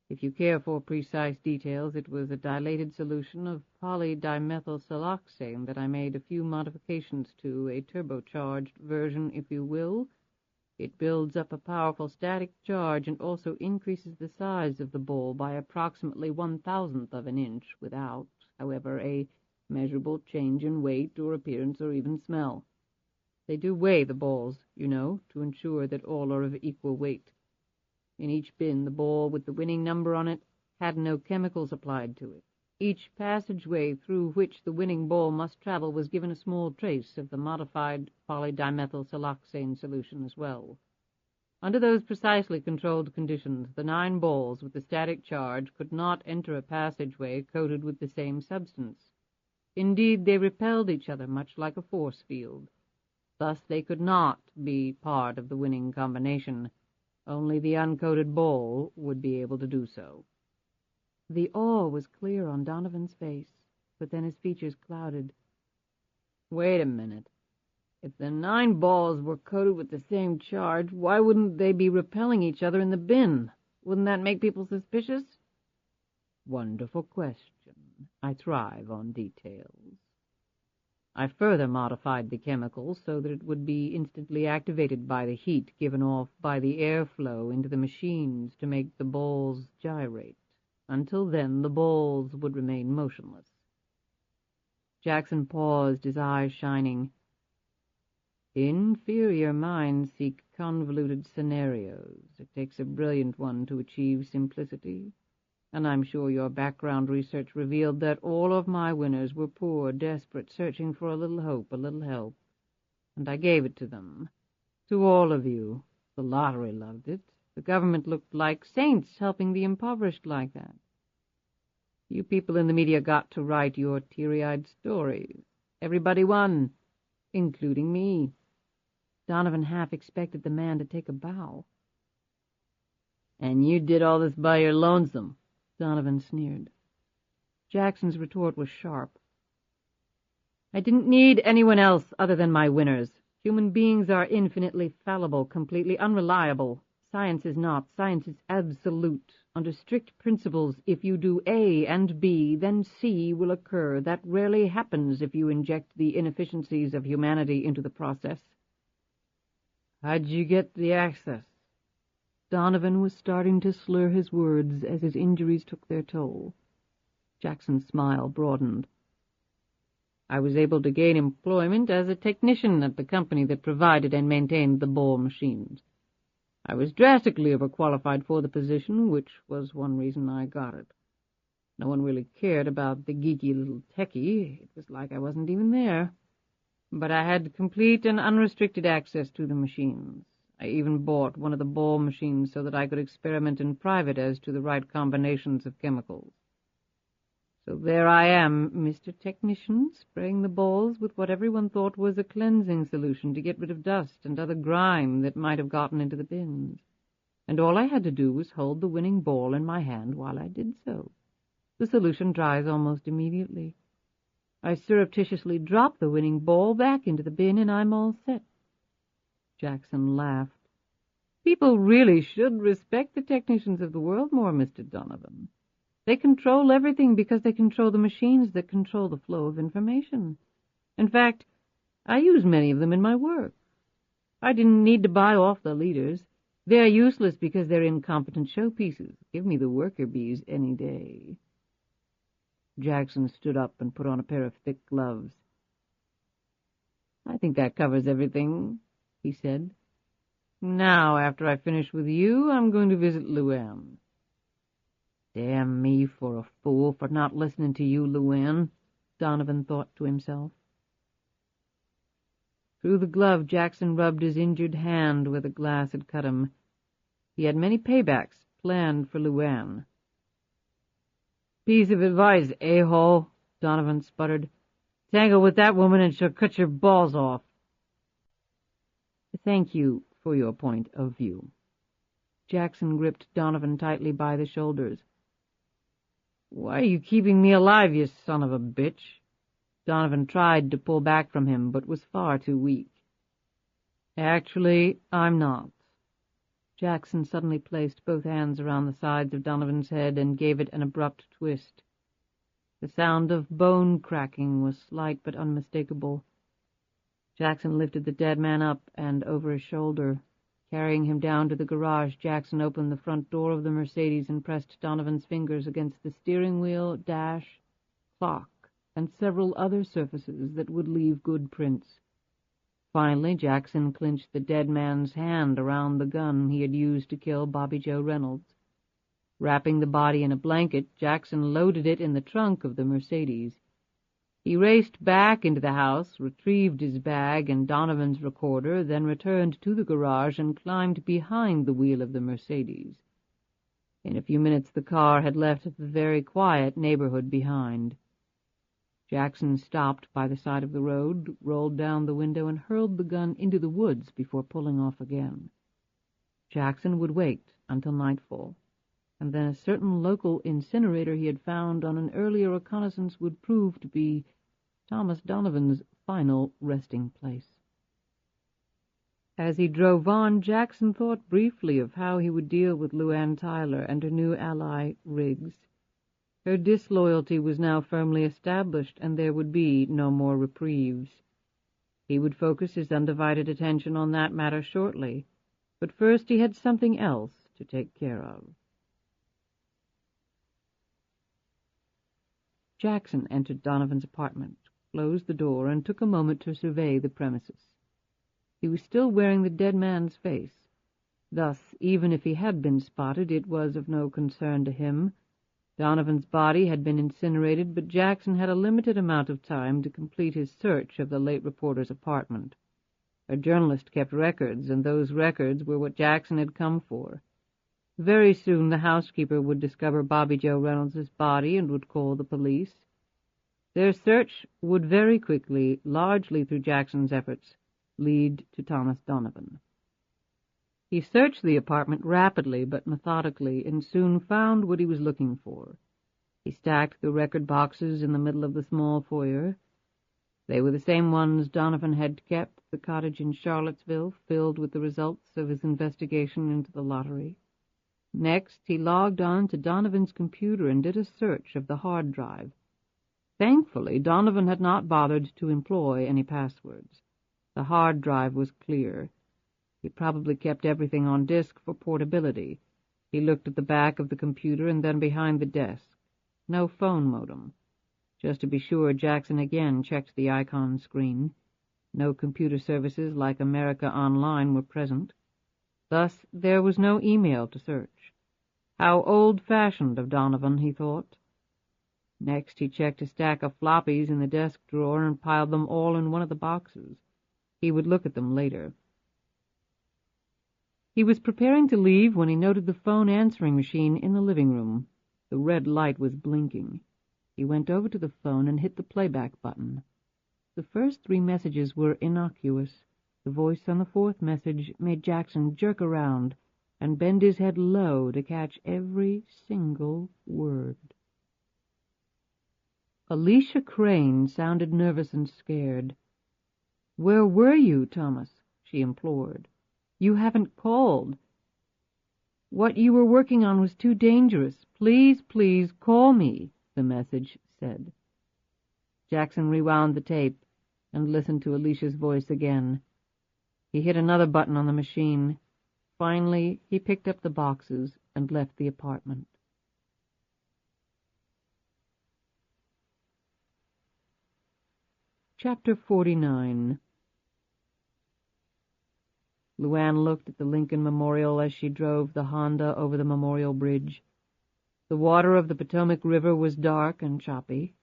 S3: If you care for precise details, it was a dilated solution of polydimethylsiloxane that I made a few modifications to, a turbocharged version, if you will. It builds up a powerful static charge and also increases the size of the ball by approximately 1/1000th of an inch without, however, a measurable change in weight or appearance or even smell. They do weigh the balls, you know, to ensure that all are of equal weight. In each bin, the ball with the winning number on it had no chemicals applied to it. Each passageway through which the winning ball must travel was given a small trace of the modified polydimethylsiloxane solution as well. Under those precisely controlled conditions, the 9 balls with the static charge could not enter a passageway coated with the same substance. Indeed, they repelled each other much like a force field. Thus they could not be part of the winning combination. Only the uncoated ball would be able to do so." The awe was clear on Donovan's face, but then his features clouded. "Wait a minute. If the 9 balls were coated with the same charge, why wouldn't they be repelling each other in the bin? Wouldn't that make people suspicious?" "Wonderful question. I thrive on details. I further modified the chemical so that it would be instantly activated by the heat given off by the airflow into the machines to make the balls gyrate. Until then, the balls would remain motionless." Jackson paused, his eyes shining. "Inferior minds seek convoluted scenarios. It takes a brilliant one to achieve simplicity. And I'm sure your background research revealed that all of my winners were poor, desperate, searching for a little hope, a little help. And I gave it to them. To all of you. The lottery loved it. The government looked like saints helping the impoverished like that. You people in the media got to write your teary-eyed stories. Everybody won, including me." Donovan half expected the man to take a bow. "And you did all this by your lonesome," Donovan sneered. Jackson's retort was sharp. "I didn't need anyone else other than my winners. Human beings are infinitely fallible, completely unreliable. Science is not. Science is absolute. Under strict principles, if you do A and B, then C will occur. That rarely happens if you inject the inefficiencies of humanity into the process." "How'd you get the access?" Donovan was starting to slur his words as his injuries took their toll. Jackson's smile broadened. I was able to gain employment as a technician at the company that provided and maintained the Ball machines. I was drastically overqualified for the position, which was one reason I got it. No one really cared about the geeky little techie. It was like I wasn't even there. But I had complete and unrestricted access to the machines. I even bought one of the Ball machines so that I could experiment in private as to the right combinations of chemicals. So there I am, Mr. Technician, spraying the balls with what everyone thought was a cleansing solution to get rid of dust and other grime that might have gotten into the bins. And all I had to do was hold the winning ball in my hand while I did so. The solution dries almost immediately. I surreptitiously drop the winning ball back into the bin, and I'm all set. Jackson laughed. People really should respect the technicians of the world more, Mr. Donovan. They control everything because they control the machines that control the flow of information. In fact, I use many of them in my work. I didn't need to buy off the leaders. They're useless because they're incompetent showpieces. Give me the worker bees any day. Jackson stood up and put on a pair of thick gloves. I think that covers everything, he said. Now, after I finish with you, I'm going to visit LuAnn. Damn me for a fool for not listening to you, LuAnn, Donovan thought to himself. Through the glove, Jackson rubbed his injured hand where the glass had cut him. He had many paybacks planned for LuAnn. Piece of advice, a-hole, Donovan sputtered. Tangle with that woman and she'll cut your balls off. Thank you for your point of view. Jackson gripped Donovan tightly by the shoulders. Why are you keeping me alive, you son of a bitch? Donovan tried to pull back from him, but was far too weak. Actually, I'm not. Jackson suddenly placed both hands around the sides of Donovan's head and gave it an abrupt twist. The sound of bone cracking was slight but unmistakable. Jackson lifted the dead man up and over his shoulder. Carrying him down to the garage, Jackson opened the front door of the Mercedes and pressed Donovan's fingers against the steering wheel, dash, clock, and several other surfaces that would leave good prints. Finally, Jackson clinched the dead man's hand around the gun he had used to kill Bobby Joe Reynolds. Wrapping the body in a blanket, Jackson loaded it in the trunk of the Mercedes. He raced back into the house, retrieved his bag and Donovan's recorder, then returned to the garage and climbed behind the wheel of the Mercedes. In a few minutes the car had left the very quiet neighborhood behind. Jackson stopped by the side of the road, rolled down the window, and hurled the gun into the woods before pulling off again. Jackson would wait until nightfall, and then a certain local incinerator he had found on an earlier reconnaissance would prove to be Thomas Donovan's final resting place. As he drove on, Jackson thought briefly of how he would deal with LuAnn Tyler and her new ally, Riggs. Her disloyalty was now firmly established, and there would be no more reprieves. He would focus his undivided attention on that matter shortly, but first he had something else to take care of. Jackson entered Donovan's apartment, closed the door, and took a moment to survey the premises. He was still wearing the dead man's face. Thus, even if he had been spotted, it was of no concern to him. Donovan's body had been incinerated, but Jackson had a limited amount of time to complete his search of the late reporter's apartment. A journalist kept records, and those records were what Jackson had come for. Very soon the housekeeper would discover Bobby Joe Reynolds' body and would call the police. Their search would very quickly, largely through Jackson's efforts, lead to Thomas Donovan. He searched the apartment rapidly but methodically and soon found what he was looking for. He stacked the record boxes in the middle of the small foyer. They were the same ones Donovan had kept, the cottage in Charlottesville, filled with the results of his investigation into the lottery. Next, he logged on to Donovan's computer and did a search of the hard drive. Thankfully, Donovan had not bothered to employ any passwords. The hard drive was clear. He probably kept everything on disk for portability. He looked at the back of the computer and then behind the desk. No phone modem. Just to be sure, Jackson again checked the icon screen. No computer services like America Online were present. Thus, there was no email to search. How old-fashioned of Donovan, he thought. Next, he checked a stack of floppies in the desk drawer and piled them all in one of the boxes. He would look at them later. He was preparing to leave when he noted the phone answering machine in the living room. The red light was blinking. He went over to the phone and hit the playback button. The first 3 messages were innocuous. The voice on the 4th message made Jackson jerk around and bend his head low to catch every single word. Alicia Crane sounded nervous and scared. "Where were you, Thomas?" she implored. "You haven't called. What you were working on was too dangerous. Please, please call me," the message said. Jackson rewound the tape and listened to Alicia's voice again. He hit another button on the machine. Finally, he picked up the boxes and left the apartment. Chapter 49. LuAnn looked at the Lincoln Memorial as she drove the Honda over the Memorial Bridge. The water of the Potomac River was dark and choppy.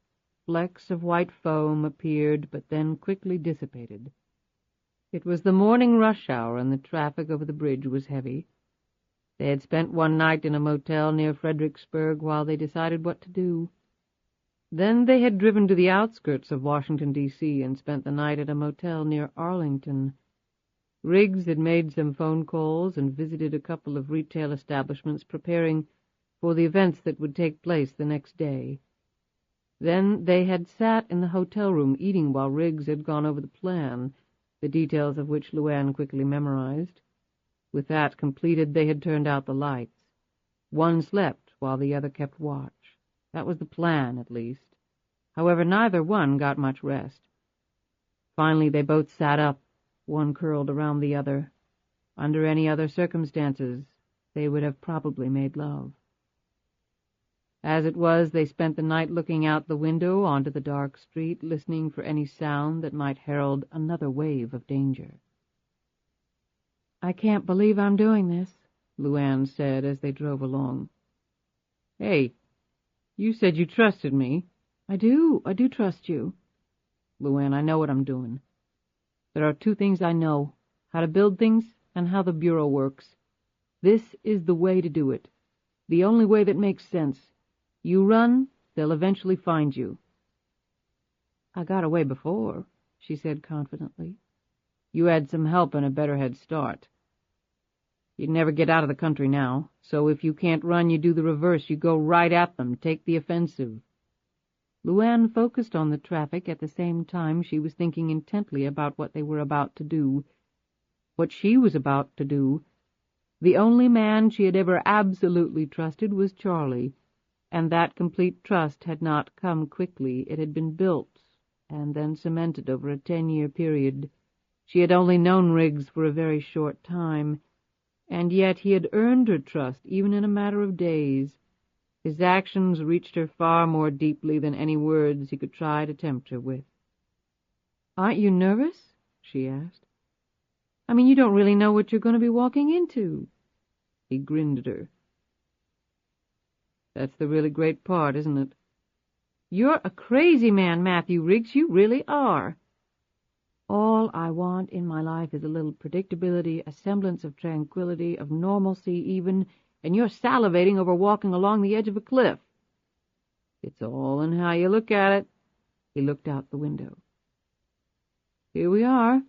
S3: Flecks of white foam appeared, but then quickly dissipated. It was the morning rush hour, and the traffic over the bridge was heavy. They had spent one night in a motel near Fredericksburg while they decided what to do. Then they had driven to the outskirts of Washington, D.C., and spent the night at a motel near Arlington. Riggs had made some phone calls and visited a couple of retail establishments preparing for the events that would take place the next day. Then they had sat in the hotel room eating while Riggs had gone over the plan, the details of which LuAnn quickly memorized. With that completed, they had turned out the lights. One slept while the other kept watch. That was the plan, at least. However, neither one got much rest. Finally, they both sat up, one curled around the other. Under any other circumstances, they would have probably made love. As it was, they spent the night looking out the window onto the dark street, listening for any sound that might herald another wave of danger. "I can't believe I'm doing this," LuAnn said as they drove along. "Hey, you said you trusted me." I do trust you." "LuAnn, I know what I'm doing. There are 2 things I know, how to build things and how the Bureau works. This is the way to do it, the only way that makes sense. You run, they'll eventually find you." "I got away before," she said confidently. "You had some help and a better head start. You'd never get out of the country now, so if you can't run, you do the reverse. You go right at them, take the offensive." LuAnn focused on the traffic at the same time she was thinking intently about what they were about to do. What she was about to do. The only man she had ever absolutely trusted was Charlie, and that complete trust had not come quickly. It had been built and then cemented over a 10-year period. She had only known Riggs for a very short time, and yet he had earned her trust even in a matter of days. His actions reached her far more deeply than any words he could try to tempt her with. "Aren't you nervous?" she asked. "I mean, you don't really know what you're going to be walking into." He grinned at her. "That's the really great part, isn't it?" "You're a crazy man, Matthew Riggs. You really are." "All I want in my life is a little predictability, a semblance of tranquility, of normalcy even, and you're salivating over walking along the edge of a cliff." "It's all in how you look at it." He looked out the window. "Here we are."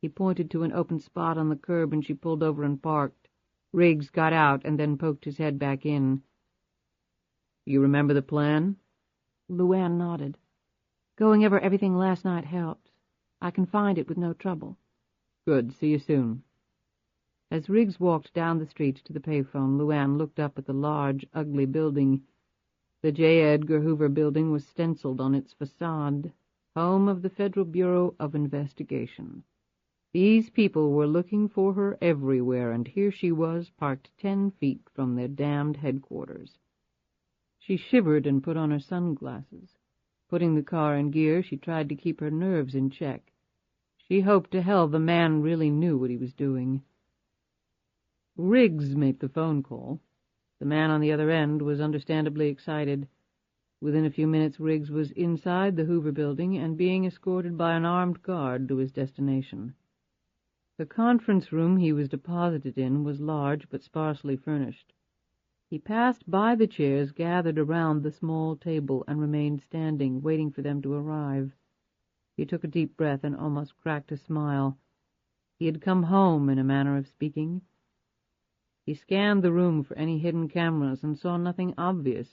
S3: He pointed to an open spot on the curb, and she pulled over and parked. Riggs got out and then poked his head back in. "You remember the plan?" LuAnn nodded. "Going over everything last night helped. I can find it with no trouble."
S2: "Good. See you soon."
S3: As Riggs walked down the street to the payphone, LuAnn looked up at the large, ugly building. The J. Edgar Hoover building was stenciled on its facade, home of the Federal Bureau of Investigation. These people were looking for her everywhere, and here she was, parked 10 feet from their damned headquarters. She shivered and put on her sunglasses. Putting the car in gear, she tried to keep her nerves in check. She hoped to hell the man really knew what he was doing. Riggs made the phone call. The man on the other end was understandably excited. Within a few minutes, Riggs was inside the Hoover building and being escorted by an armed guard to his destination. The conference room he was deposited in was large but sparsely furnished. He passed by the chairs gathered around the small table and remained standing, waiting for them to arrive. He took a deep breath and almost cracked a smile. He had come home, in a manner of speaking. He scanned the room for any hidden cameras and saw nothing obvious,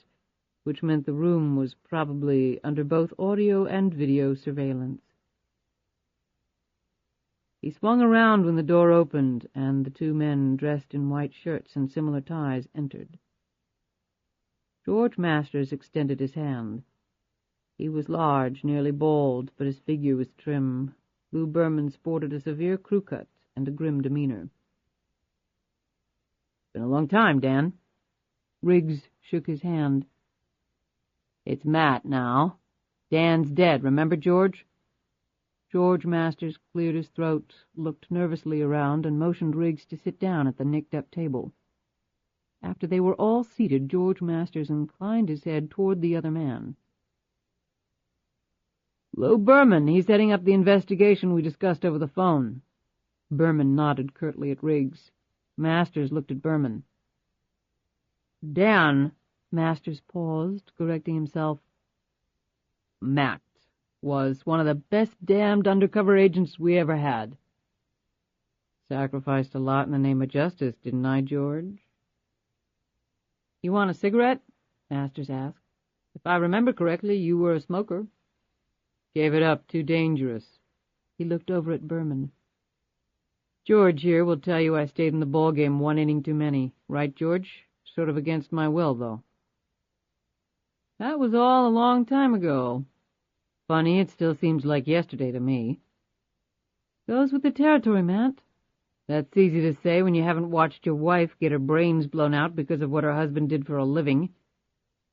S3: which meant the room was probably under both audio and video surveillance. He swung around when the door opened, and the two men, dressed in white shirts and similar ties, entered. George Masters extended his hand. He was large, nearly bald, but his figure was trim. Lou Berman sported a severe crew cut and a grim demeanor. "Been a long time, Dan." Riggs shook his hand. "It's Matt now. Dan's dead, remember, George?" George Masters cleared his throat, looked nervously around, and motioned Riggs to sit down at the nicked-up table. After they were all seated, George Masters inclined his head toward the other man. "Lou Berman, he's heading up the investigation we discussed over the phone." Berman nodded curtly at Riggs. Masters looked at Berman. "Dan," Masters paused, correcting himself. "Matt was one of the best damned undercover agents we ever had." "Sacrificed a lot in the name of justice, didn't I, George?" "You want a cigarette?" Masters asked. "If I remember correctly, you were a smoker." "Gave it up, too dangerous." He looked over at Berman. "George here will tell you I stayed in the ball game one inning too many. Right, George? Sort of against my will, though." "That was all a long time ago. Funny, it still seems like yesterday to me." "Goes with the territory, Matt." "That's easy to say when you haven't watched your wife get her brains blown out because of what her husband did for a living.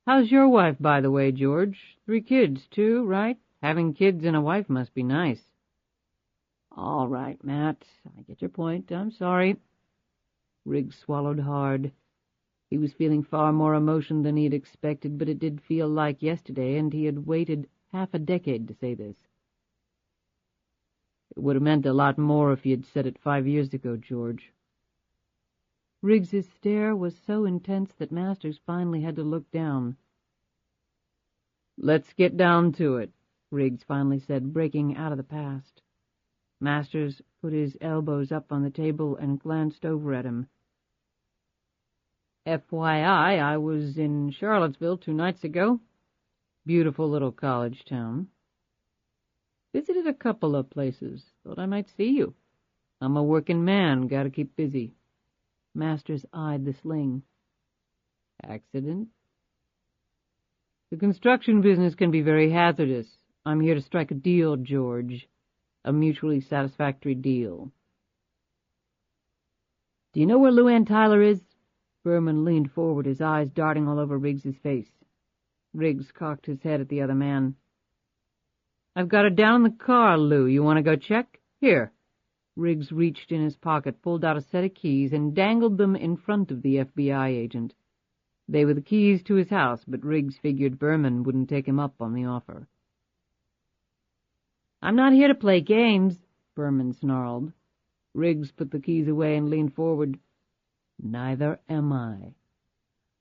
S3: How's your wife, by the way, George? 3 kids, too, right? Having kids and a wife must be nice." "All right, Matt. I get your point. I'm sorry." Riggs swallowed hard. He was feeling far more emotion than he had expected, but it did feel like yesterday, and he had waited half a decade to say this. "It would have meant a lot more if you had said it 5 years ago, George." Riggs's stare was so intense that Masters finally had to look down. "Let's get down to it," Riggs finally said, breaking out of the past. Masters put his elbows up on the table and glanced over at him. "FYI, I was in Charlottesville 2 nights ago. Beautiful little college town. Visited a couple of places. Thought I might see you. I'm a working man, gotta keep busy." Masters eyed the sling. "Accident?" "The construction business can be very hazardous. I'm here to strike a deal, George. A mutually satisfactory deal." "Do you know where LuAnn Tyler is?" Berman leaned forward, his eyes darting all over Riggs's face. Riggs cocked his head at the other man. "I've got her down in the car, Lou. You want to go check? Here." Riggs reached in his pocket, pulled out a set of keys, and dangled them in front of the FBI agent. They were the keys to his house, but Riggs figured Berman wouldn't take him up on the offer. "I'm not here to play games," Berman snarled. Riggs put the keys away and leaned forward. "Neither am I.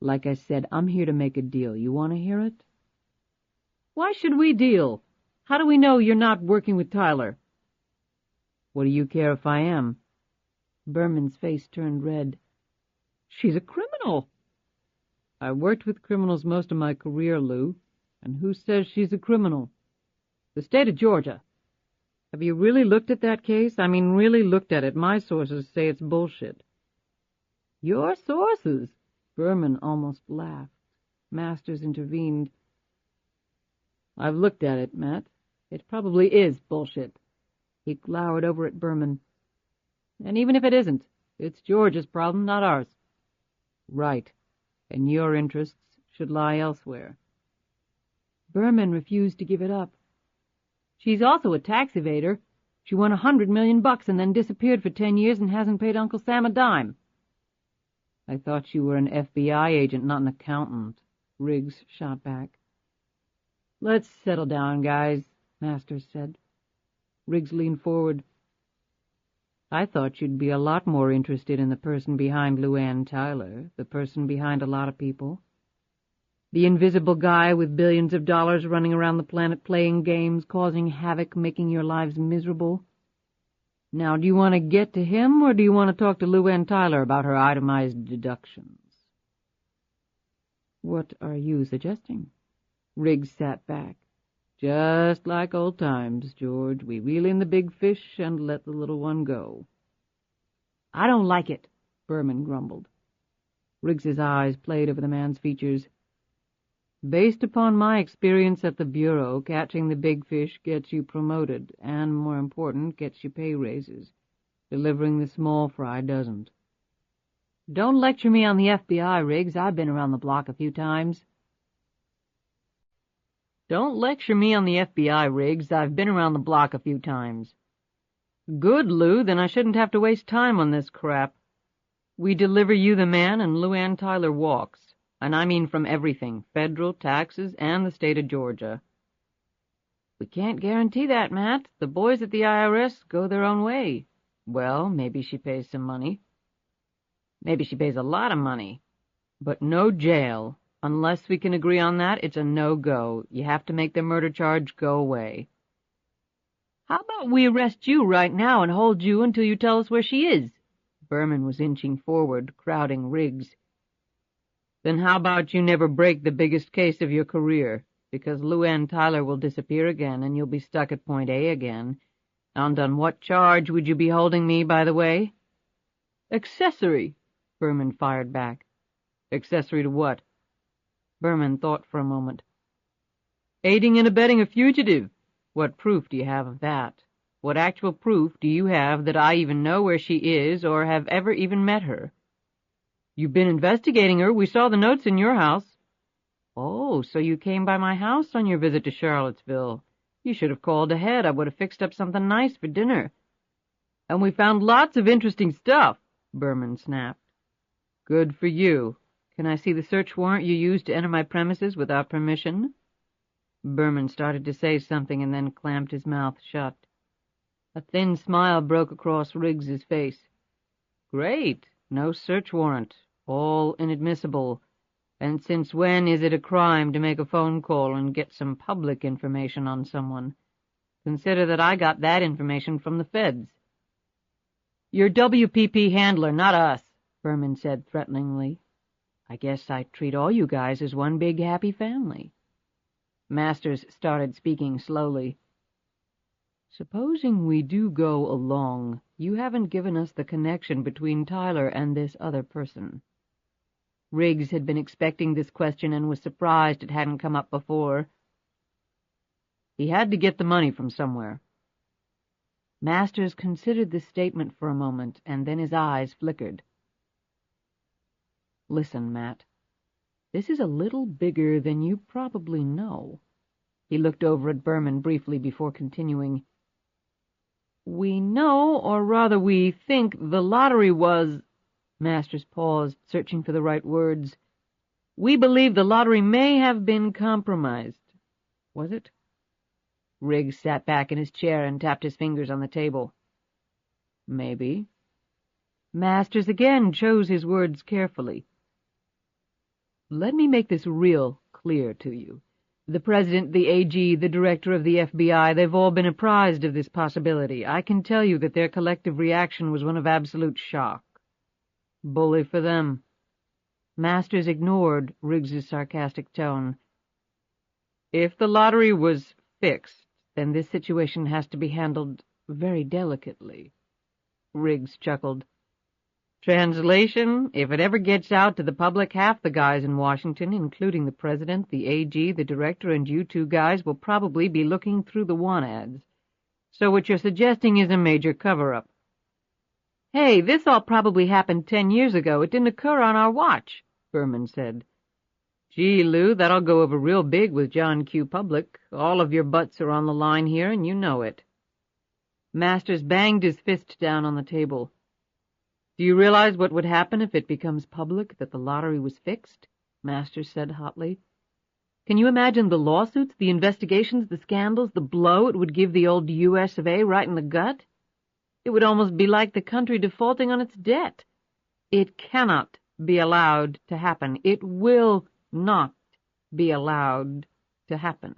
S3: Like I said, I'm here to make a deal. You want to hear it?" "Why should we deal? How do we know you're not working with Tyler?" "What do you care if I am?" Berman's face turned red. "She's a criminal." "I worked with criminals most of my career, Lou. And who says she's a criminal?" "The state of Georgia." "Have you really looked at that case? I mean, really looked at it? My sources say it's bullshit." "Your sources?" Berman almost laughed. Masters intervened. "I've looked at it, Matt. It probably is bullshit." He glowered over at Berman. "And even if it isn't, it's George's problem, not ours." "Right. And your interests should lie elsewhere." Berman refused to give it up. She's also a tax evader. She won $100 million and then disappeared for 10 years and hasn't paid Uncle Sam a dime. I thought you were an FBI agent, not an accountant, Riggs shot back. Let's settle down, guys, Masters said. Riggs leaned forward. I thought you'd be a lot more interested in the person behind LuAnn Tyler, the person behind a lot of people. The invisible guy with billions of dollars running around the planet playing games, causing havoc, making your lives miserable. Now, do you want to get to him, or do you want to talk to LuAnn Tyler about her itemized deductions? What are you suggesting? Riggs sat back. Just like old times, George. We reel in the big fish and let the little one go. I don't like it, Berman grumbled. Riggs's eyes played over the man's features. Based upon my experience at the Bureau, catching the big fish gets you promoted, and, more important, gets you pay raises. Delivering the small fry doesn't. Don't lecture me on the FBI, Riggs. I've been around the block a few times. Don't lecture me on the FBI, Riggs. I've been around the block a few times. Good, Lou, then I shouldn't have to waste time on this crap. We deliver you the man, and LuAnn Tyler walks. And I mean from everything, federal, taxes, and the state of Georgia. We can't guarantee that, Matt. The boys at the IRS go their own way. Well, maybe she pays some money. Maybe she pays a lot of money. But no jail. Unless we can agree on that, it's a no-go. You have to make the murder charge go away. How about we arrest you right now and hold you until you tell us where she is? Berman was inching forward, crowding Riggs. Then how about you never break the biggest case of your career, because LuAnn Tyler will disappear again and you'll be stuck at point A again. And on what charge would you be holding me, by the way? Accessory, Berman fired back. Accessory to what? Berman thought for a moment. Aiding and abetting a fugitive. What proof do you have of that? What actual proof do you have that I even know where she is or have ever even met her? You've been investigating her. We saw the notes in your house. Oh, so you came by my house on your visit to Charlottesville. You should have called ahead. I would have fixed up something nice for dinner. And we found lots of interesting stuff, Berman snapped. Good for you. Can I see the search warrant you used to enter my premises without permission? Berman started to say something and then clamped his mouth shut. A thin smile broke across Riggs's face. Great. No search warrant. All inadmissible. And since when is it a crime to make a phone call and get some public information on someone? Consider that I got that information from the feds. You're WPP handler, not us, Berman said threateningly. I guess I treat all you guys as one big happy family. Masters started speaking slowly. Supposing we do go along, you haven't given us the connection between Tyler and this other person. Riggs had been expecting this question and was surprised it hadn't come up before. He had to get the money from somewhere. Masters considered this statement for a moment, and then his eyes flickered. Listen, Matt. This is a little bigger than you probably know. He looked over at Berman briefly before continuing. We know, or rather we think, the lottery was— Masters paused, searching for the right words. We believe the lottery may have been compromised. Was it? Riggs sat back in his chair and tapped his fingers on the table. Maybe. Masters again chose his words carefully. Let me make this real clear to you. The President, the AG, the Director of the FBI, they've all been apprised of this possibility. I can tell you that their collective reaction was one of absolute shock. Bully for them. Masters ignored Riggs's sarcastic tone. If the lottery was fixed, then this situation has to be handled very delicately. Riggs chuckled. Translation, if it ever gets out to the public, half the guys in Washington, including the President, the AG, the Director, and you two guys, will probably be looking through the want ads. So what you're suggesting is a major cover-up. Hey, this all probably happened 10 years ago. It didn't occur on our watch, Berman said. Gee, Lou, that'll go over real big with John Q. Public. All of your butts are on the line here, and you know it. Masters banged his fist down on the table. Do you realize what would happen if it becomes public that the lottery was fixed? Masters said hotly. Can you imagine the lawsuits, the investigations, the scandals, the blow it would give the old U.S. of A. right in the gut? It would almost be like the country defaulting on its debt. It cannot be allowed to happen. It will not be allowed to happen.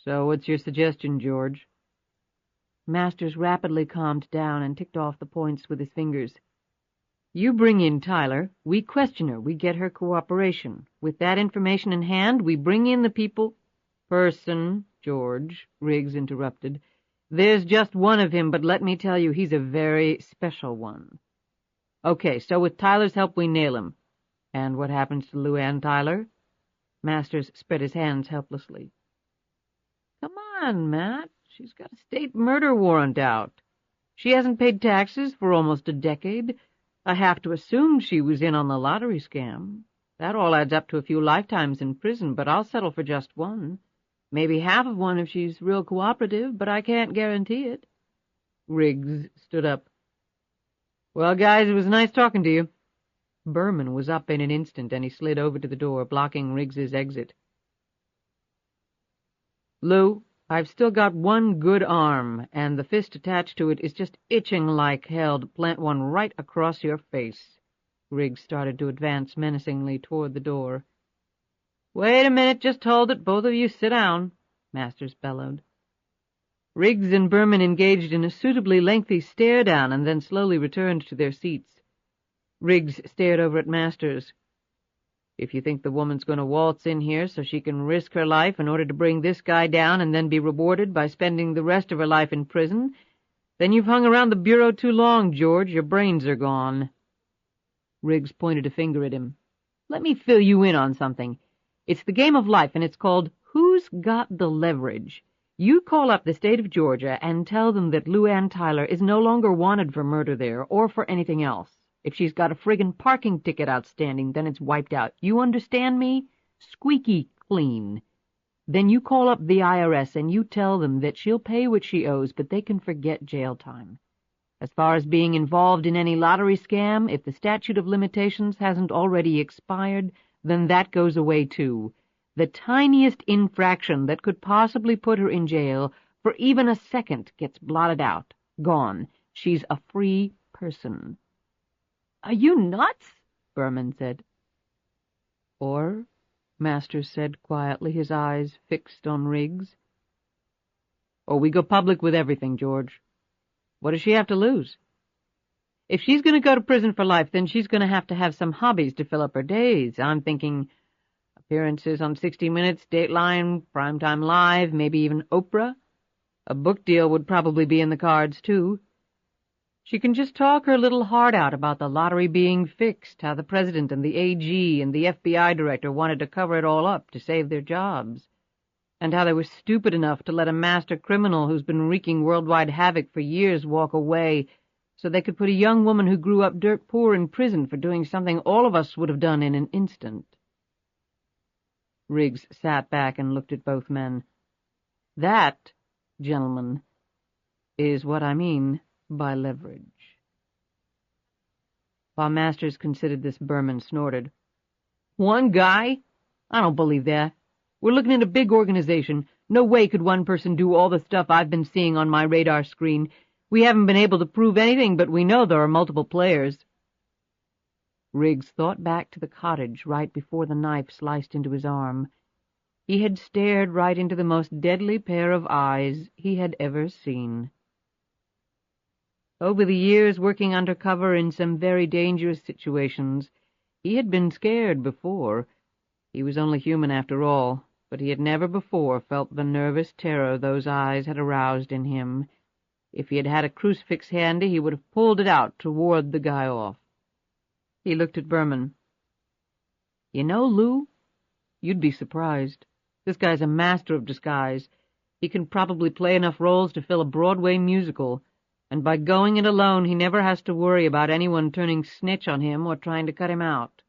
S3: So what's your suggestion, George? Masters rapidly calmed down and ticked off the points with his fingers. You bring in Tyler, we question her, we get her cooperation. With that information in hand, we bring in the people— Person, George, Riggs interrupted. There's just one of him, but let me tell you, he's a very special one. Okay, so with Tyler's help, we nail him. And what happens to LuAnn Tyler? Masters spread his hands helplessly. Come on, Matt. She's got a state murder warrant out. She hasn't paid taxes for almost a decade. I have to assume she was in on the lottery scam. That all adds up to a few lifetimes in prison, but I'll settle for just one. Maybe half of one if she's real cooperative, but I can't guarantee it. Riggs stood up. Well, guys, it was nice talking to you. Berman was up in an instant, and he slid over to the door, blocking Riggs's exit. Lou, I've still got one good arm, and the fist attached to it is just itching like hell to plant one right across your face. Riggs started to advance menacingly toward the door. Wait a minute, just hold it. Both of you sit down, Masters bellowed. Riggs and Berman engaged in a suitably lengthy stare-down and then slowly returned to their seats. Riggs stared over at Masters. If you think the woman's going to waltz in here so she can risk her life in order to bring this guy down and then be rewarded by spending the rest of her life in prison, then you've hung around the bureau too long, George. Your brains are gone. Riggs pointed a finger at him. Let me fill you in on something. It's the game of life, and it's called Who's Got the Leverage? You call up the state of Georgia and tell them that LuAnn Tyler is no longer wanted for murder there or for anything else. If she's got a friggin' parking ticket outstanding, then it's wiped out. You understand me? Squeaky clean. Then you call up the IRS and you tell them that she'll pay what she owes, but they can forget jail time. As far as being involved in any lottery scam, if the statute of limitations hasn't already expired, then that goes away too. The tiniest infraction that could possibly put her in jail for even a second gets blotted out. Gone. She's a free person. Are you nuts? Berman said. Or, Masters said quietly, his eyes fixed on Riggs. Or we go public with everything, George. What does she have to lose? If she's going to go to prison for life, then she's going to have some hobbies to fill up her days. I'm thinking appearances on 60 Minutes, Dateline, Primetime Live, maybe even Oprah. A book deal would probably be in the cards, too. She can just talk her little heart out about the lottery being fixed, how the president and the AG and the FBI director wanted to cover it all up to save their jobs, and how they were stupid enough to let a master criminal who's been wreaking worldwide havoc for years walk away so they could put a young woman who grew up dirt poor in prison for doing something all of us would have done in an instant. Riggs sat back and looked at both men. That, gentlemen, is what I mean by leverage. While Masters considered this, Berman snorted. One guy? I don't believe that. We're looking at a big organization. No way could one person do all the stuff I've been seeing on my radar screen. We haven't been able to prove anything, but we know there are multiple players. Riggs thought back to the cottage right before the knife sliced into his arm. He had stared right into the most deadly pair of eyes he had ever seen. Over the years working undercover in some very dangerous situations, he had been scared before. He was only human after all, but he had never before felt the nervous terror those eyes had aroused in him. If he had had a crucifix handy, he would have pulled it out to ward the guy off. He looked at Berman. You know, Lou, you'd be surprised. This guy's a master of disguise. He can probably play enough roles to fill a Broadway musical, and by going it alone he never has to worry about anyone turning snitch on him or trying to cut him out.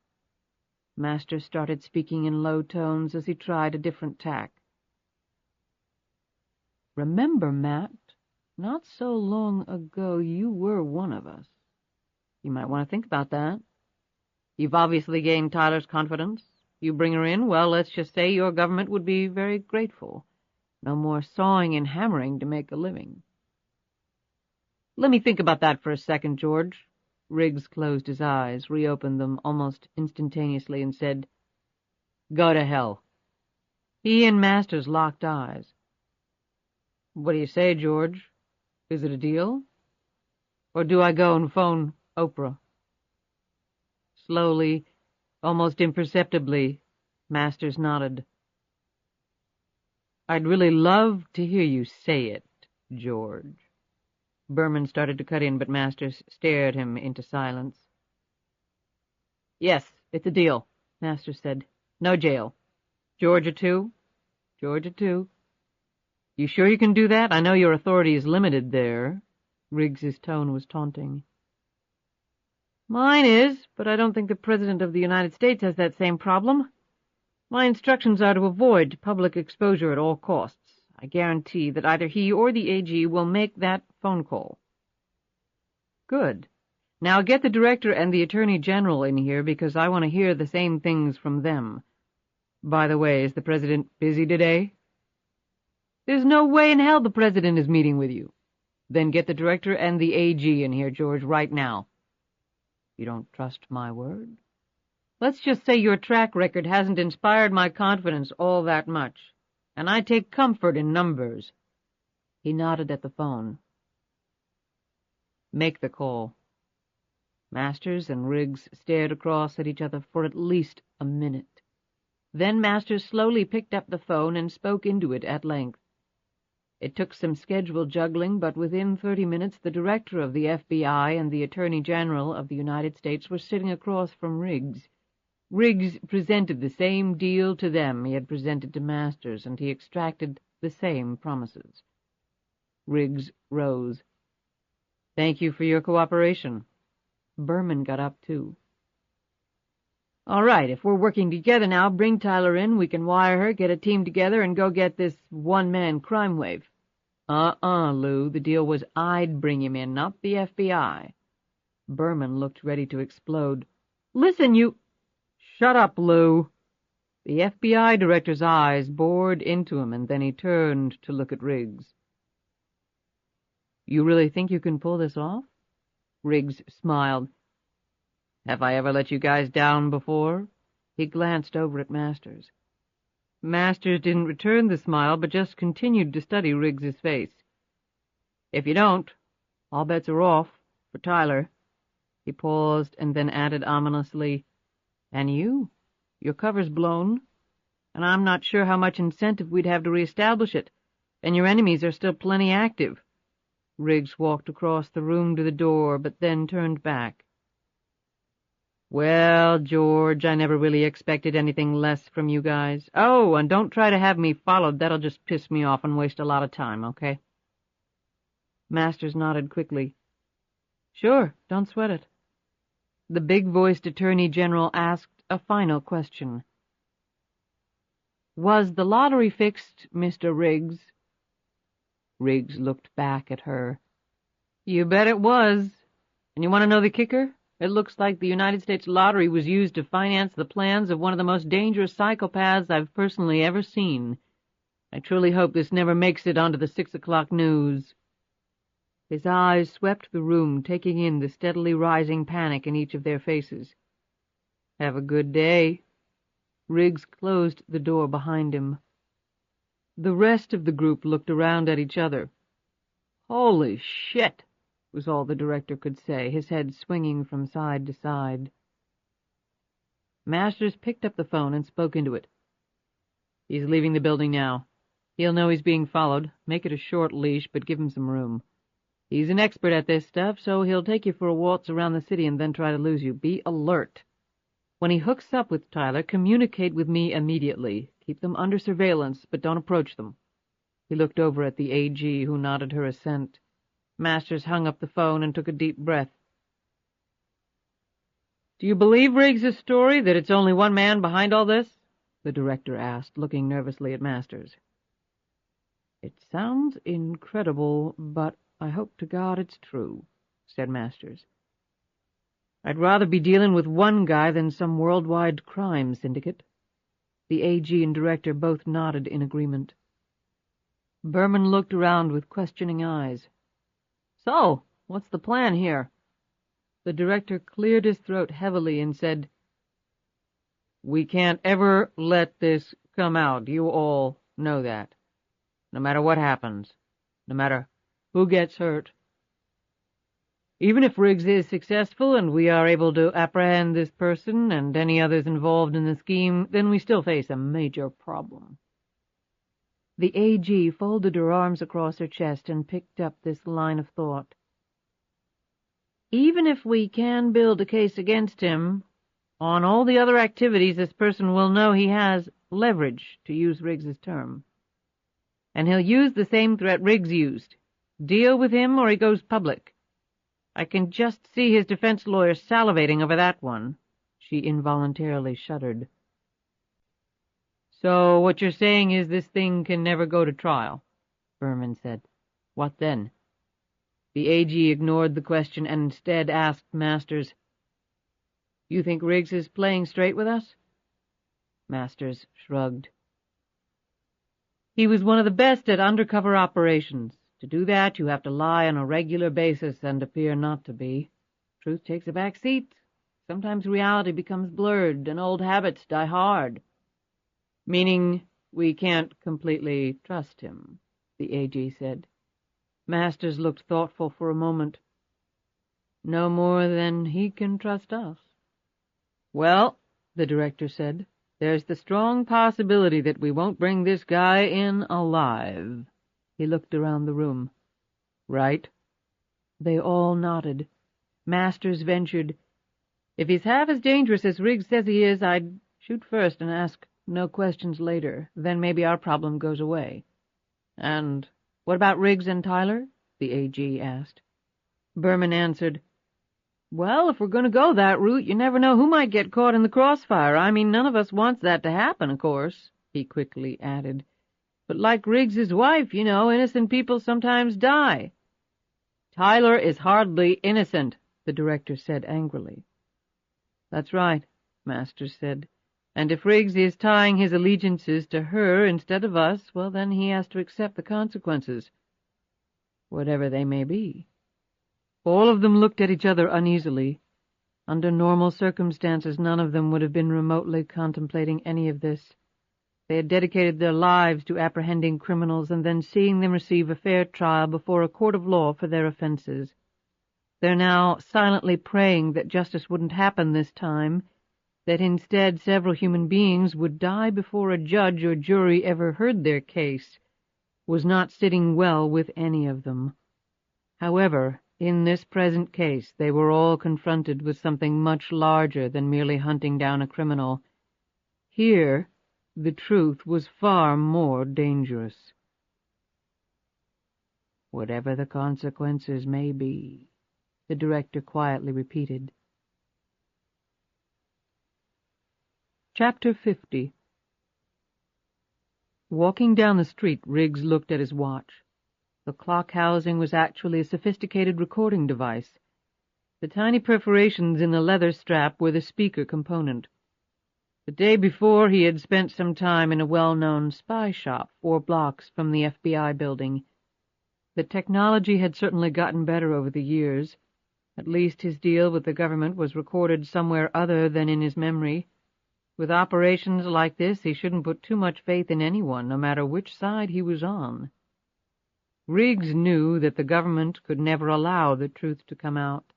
S3: Masters started speaking in low tones as he tried a different tack. Remember, Matt, not so long ago you were one of us. You might want to think about that. You've obviously gained Tyler's confidence. You bring her in, well, let's just say your government would be very grateful. No more sawing and hammering to make a living. Let me think about that for a second, George. Riggs closed his eyes, reopened them almost instantaneously, and said, Go to hell. He and Masters locked eyes. What do you say, George? Is it a deal? Or do I go and phone Oprah? Slowly, almost imperceptibly, Masters nodded. I'd really love to hear you say it, George. Berman started to cut in, but Masters stared him into silence. Yes, it's a deal, Masters said. No jail. Georgia, too? Georgia, too. You sure you can do that? I know your authority is limited there. Riggs's tone was taunting. Mine is, but I don't think the President of the United States has that same problem. My instructions are to avoid public exposure at all costs. I guarantee that either he or the AG will make that phone call. Good. Now get the Director and the Attorney General in here, because I want to hear the same things from them. By the way, is the President busy today? There's no way in hell the President is meeting with you. Then get the Director and the AG in here, George, right now. You don't trust my word? Let's just say your track record hasn't inspired my confidence all that much, and I take comfort in numbers. He nodded at the phone. Make the call. Masters and Riggs stared across at each other for at least a minute. Then Masters slowly picked up the phone and spoke into it at length. It took some schedule juggling, but within 30 minutes the Director of the FBI and the Attorney General of the United States were sitting across from Riggs. Riggs presented the same deal to them he had presented to Masters, and he extracted the same promises. Riggs rose. Thank you for your cooperation. Berman got up, too. All right, if we're working together now, bring Tyler in, we can wire her, get a team together, and go get this one-man crime wave. Lou, the deal was I'd bring him in, not the FBI. Berman looked ready to explode. Listen, you— Shut up, Lou. The FBI director's eyes bored into him, and then he turned to look at Riggs. You really think you can pull this off? Riggs smiled. Have I ever let you guys down before? He glanced over at Masters. Masters didn't return the smile, but just continued to study Riggs's face. If you don't, all bets are off, for Tyler. He paused and then added ominously, And you? Your cover's blown, and I'm not sure how much incentive we'd have to reestablish it, and your enemies are still plenty active. Riggs walked across the room to the door, but then turned back. Well, George, I never really expected anything less from you guys. Oh, and don't try to have me followed. That'll just piss me off and waste a lot of time, okay? Masters nodded quickly. Sure, don't sweat it. The big-voiced Attorney General asked a final question. Was the lottery fixed, Mr. Riggs? Riggs looked back at her. You bet it was. And you want to know the kicker? It looks like the United States lottery was used to finance the plans of one of the most dangerous psychopaths I've personally ever seen. I truly hope this never makes it onto the 6 o'clock news. His eyes swept the room, taking in the steadily rising panic in each of their faces. Have a good day. Riggs closed the door behind him. The rest of the group looked around at each other. Holy shit! Was all the director could say, his head swinging from side to side. Masters picked up the phone and spoke into it. He's leaving the building now. He'll know he's being followed. Make it a short leash, but give him some room. He's an expert at this stuff, so he'll take you for a waltz around the city and then try to lose you. Be alert. When he hooks up with Tyler, communicate with me immediately. Keep them under surveillance, but don't approach them. He looked over at the AG, who nodded her assent. Masters hung up the phone and took a deep breath. Do you believe Riggs's story, that it's only one man behind all this? The director asked, looking nervously at Masters. It sounds incredible, but I hope to God it's true, said Masters. I'd rather be dealing with one guy than some worldwide crime syndicate. The AG and director both nodded in agreement. Berman looked around with questioning eyes. So, what's the plan here? The director cleared his throat heavily and said, We can't ever let this come out. You all know that. No matter what happens. No matter who gets hurt. Even if Riggs is successful and we are able to apprehend this person and any others involved in the scheme, then we still face a major problem. The AG folded her arms across her chest and picked up this line of thought. Even if we can build a case against him, on all the other activities this person will know he has leverage, to use Riggs's term. And he'll use the same threat Riggs used. Deal with him or he goes public. I can just see his defense lawyer salivating over that one. She involuntarily shuddered. So what you're saying is this thing can never go to trial, Berman said. What then? The AG ignored the question and instead asked Masters, You think Riggs is playing straight with us? Masters shrugged. He was one of the best at undercover operations. To do that, you have to lie on a regular basis and appear not to be. Truth takes a back seat. Sometimes reality becomes blurred and old habits die hard. Meaning we can't completely trust him, the AG said. Masters looked thoughtful for a moment. No more than he can trust us. Well, the director said, there's the strong possibility that we won't bring this guy in alive. He looked around the room. Right? They all nodded. Masters ventured, If he's half as dangerous as Riggs says he is, I'd shoot first and ask no questions later. Then maybe our problem goes away. And what about Riggs and Tyler? The AG asked. Berman answered, Well, if we're going to go that route, you never know who might get caught in the crossfire. I mean, none of us wants that to happen, of course, he quickly added. But like Riggs's wife, you know, innocent people sometimes die. Tyler is hardly innocent, the director said angrily. That's right, Masters said. And if Riggs is tying his allegiances to her instead of us, well, then he has to accept the consequences, whatever they may be. All of them looked at each other uneasily. Under normal circumstances, none of them would have been remotely contemplating any of this. They had dedicated their lives to apprehending criminals and then seeing them receive a fair trial before a court of law for their offenses. They're now silently praying that justice wouldn't happen this time, that instead several human beings would die before a judge or jury ever heard their case, was not sitting well with any of them. However, in this present case, they were all confronted with something much larger than merely hunting down a criminal. Here, the truth was far more dangerous. Whatever the consequences may be, the director quietly repeated. Chapter 50. Walking down the street, Riggs looked at his watch. The clock housing was actually a sophisticated recording device. The tiny perforations in the leather strap were the speaker component. The day before, he had spent some time in a well-known spy shop 4 blocks from the FBI building. The technology had certainly gotten better over the years. At least his deal with the government was recorded somewhere other than in his memory. With operations like this, he shouldn't put too much faith in anyone, no matter which side he was on. Riggs knew that the government could never allow the truth to come out.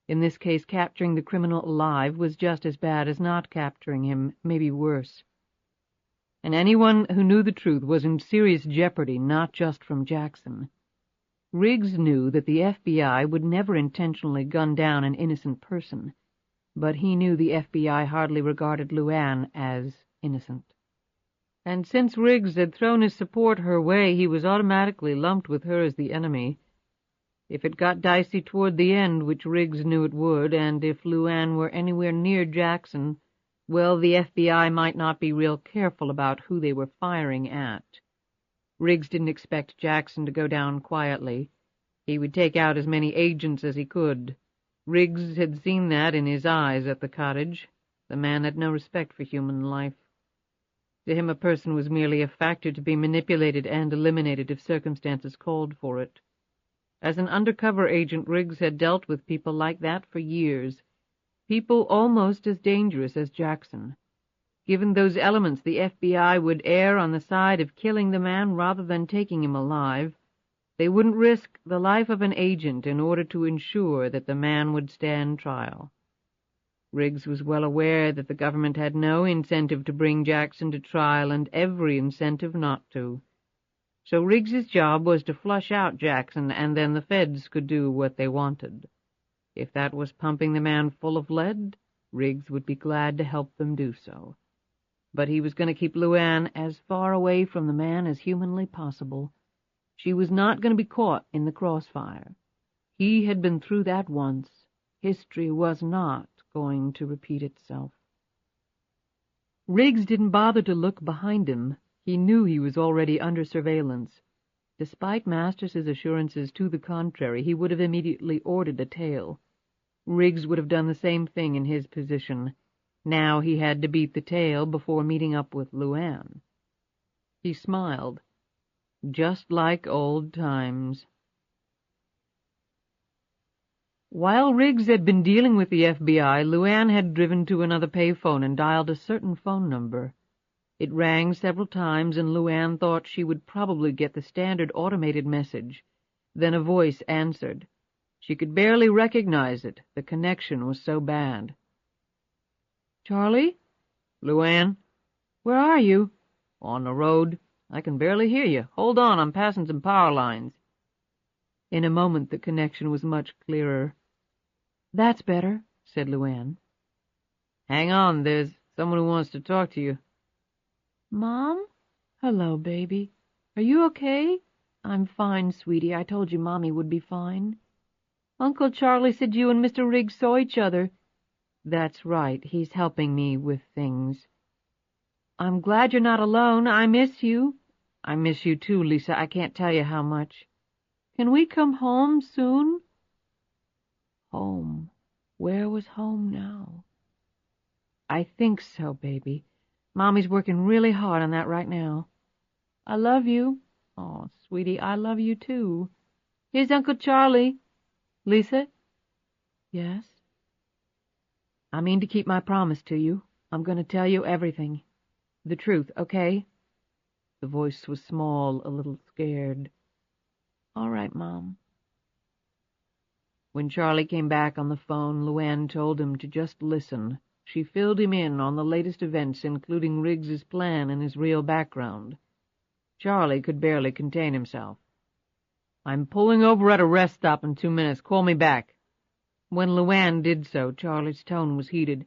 S3: In this case, capturing the criminal alive was just as bad as not capturing him, maybe worse. And anyone who knew the truth was in serious jeopardy, not just from Jackson. Riggs knew that the FBI would never intentionally gun down an innocent person, but he knew the FBI hardly regarded LuAnn as innocent. And since Riggs had thrown his support her way, he was automatically lumped with her as the enemy. If it got dicey toward the end, which Riggs knew it would, and if LuAnn were anywhere near Jackson, well, the FBI might not be real careful about who they were firing at. Riggs didn't expect Jackson to go down quietly. He would take out as many agents as he could. Riggs had seen that in his eyes at the cottage. The man had no respect for human life. To him a person was merely a factor to be manipulated and eliminated if circumstances called for it. As an undercover agent, Riggs had dealt with people like that for years, people almost as dangerous as Jackson. Given those elements, the FBI would err on the side of killing the man rather than taking him alive. They wouldn't risk the life of an agent in order to ensure that the man would stand trial. Riggs was well aware that the government had no incentive to bring Jackson to trial and every incentive not to. So Riggs's job was to flush out Jackson, and then the feds could do what they wanted. If that was pumping the man full of lead, Riggs would be glad to help them do so. But he was going to keep LuAnn as far away from the man as humanly possible. She was not going to be caught in the crossfire. He had been through that once. History was not going to repeat itself. Riggs didn't bother to look behind him. He knew he was already under surveillance. Despite Masters's assurances to the contrary, he would have immediately ordered a tail. Riggs would have done the same thing in his position. Now he had to beat the tail before meeting up with LuAnn. He smiled. Just like old times. While Riggs had been dealing with the FBI, LuAnn had driven to another payphone and dialed a certain phone number. It rang several times, and LuAnn thought she would probably get the standard automated message. Then a voice answered. She could barely recognize it. The connection was so bad. "Charlie?" "LuAnn?" "Where are you?" "On the road. I can barely hear you. Hold on, I'm passing some power lines." In a moment the connection was much clearer. "That's better," said LuAnn. "Hang on, there's someone who wants to talk to you." "Mom?" "Hello, baby. Are you okay?" "I'm fine, sweetie. I told you Mommy would be fine." "Uncle Charlie said you and Mr. Riggs saw each other." "That's right. He's helping me with things." "I'm glad you're not alone. I miss you." "I miss you too, Lisa. I can't tell you how much." "Can we come home soon?" Home. Where was home now? "I think so, baby. Mommy's working really hard on that right now." "I love you." "Oh, sweetie, I love you too." "Here's Uncle Charlie." "Lisa?" "Yes?" "I mean to keep my promise to you. I'm going to tell you everything. The truth, okay?" The voice was small, a little scared. "All right, Mom." When Charlie came back on the phone, LuAnn told him to just listen. She filled him in on the latest events, including Riggs's plan and his real background. Charlie could barely contain himself. "I'm pulling over at a rest stop in 2 minutes. Call me back." When LuAnn did so, Charlie's tone was heated.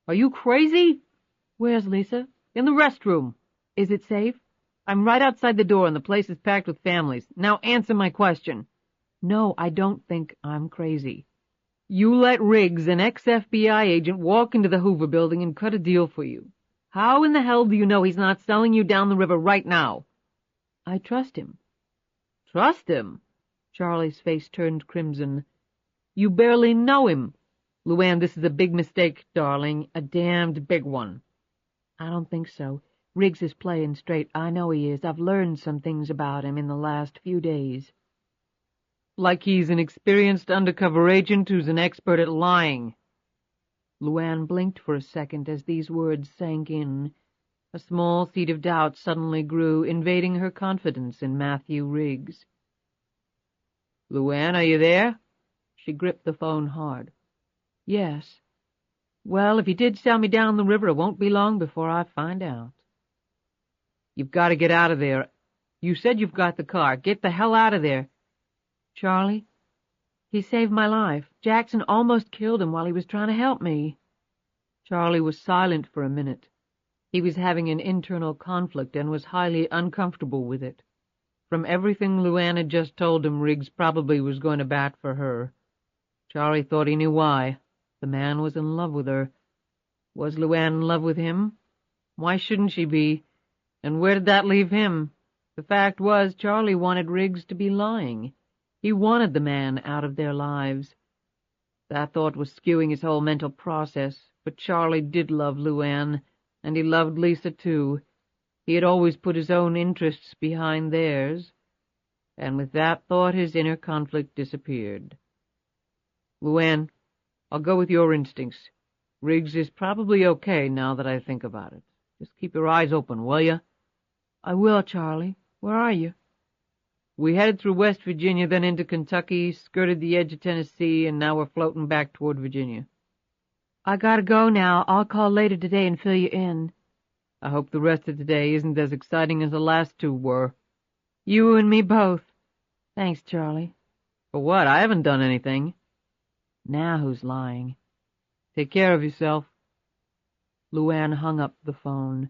S3: "Are you crazy?" "Where's Lisa?" "In the restroom." "Is it safe?" "I'm right outside the door, and the place is packed with families. Now answer my question." "No, I don't think I'm crazy." "You let Riggs, an ex-FBI agent, walk into the Hoover building and cut a deal for you. How in the hell do you know he's not selling you down the river right now?" "I trust him." "Trust him?" Charlie's face turned crimson. "You barely know him. LuAnn, this is a big mistake, darling, a damned big one." "I don't think so. Riggs is playing straight. I know he is. I've learned some things about him in the last few days." "Like he's an experienced undercover agent who's an expert at lying." LuAnn blinked for a second as these words sank in. A small seed of doubt suddenly grew, invading her confidence in Matthew Riggs. "LuAnn, are you there?" She gripped the phone hard. "Yes." "Well, if you did sell me down the river, it won't be long before I find out." "You've got to get out of there. You said you've got the car. Get the hell out of there." "Charlie? He saved my life. Jackson almost killed him while he was trying to help me." Charlie was silent for a minute. He was having an internal conflict and was highly uncomfortable with it.
S2: From everything LuAnn had just told him, Riggs probably was going to bat for her. Charlie thought he knew why. The man was in love with her. Was LuAnn in love with him? Why shouldn't she be? And where did that leave him? The fact was, Charlie wanted Riggs to be lying. He wanted the man out of their lives. That thought was skewing his whole mental process, but Charlie did love LuAnn, and he loved Lisa too. He had always put his own interests behind theirs, and with that thought his inner conflict disappeared. LuAnn, I'll go with your instincts. Riggs is probably okay now that I think about it. Just keep your eyes open, will you?
S3: I will, Charlie. Where are you?
S2: We headed through West Virginia, then into Kentucky, skirted the edge of Tennessee, and now we're floating back toward Virginia.
S3: I gotta go now. I'll call later today and fill you in.
S2: I hope the rest of today isn't as exciting as the last two were.
S3: You and me both. Thanks, Charlie.
S2: For what? I haven't done anything.
S3: Now who's lying?
S2: Take care of yourself.
S3: LuAnn hung up the phone.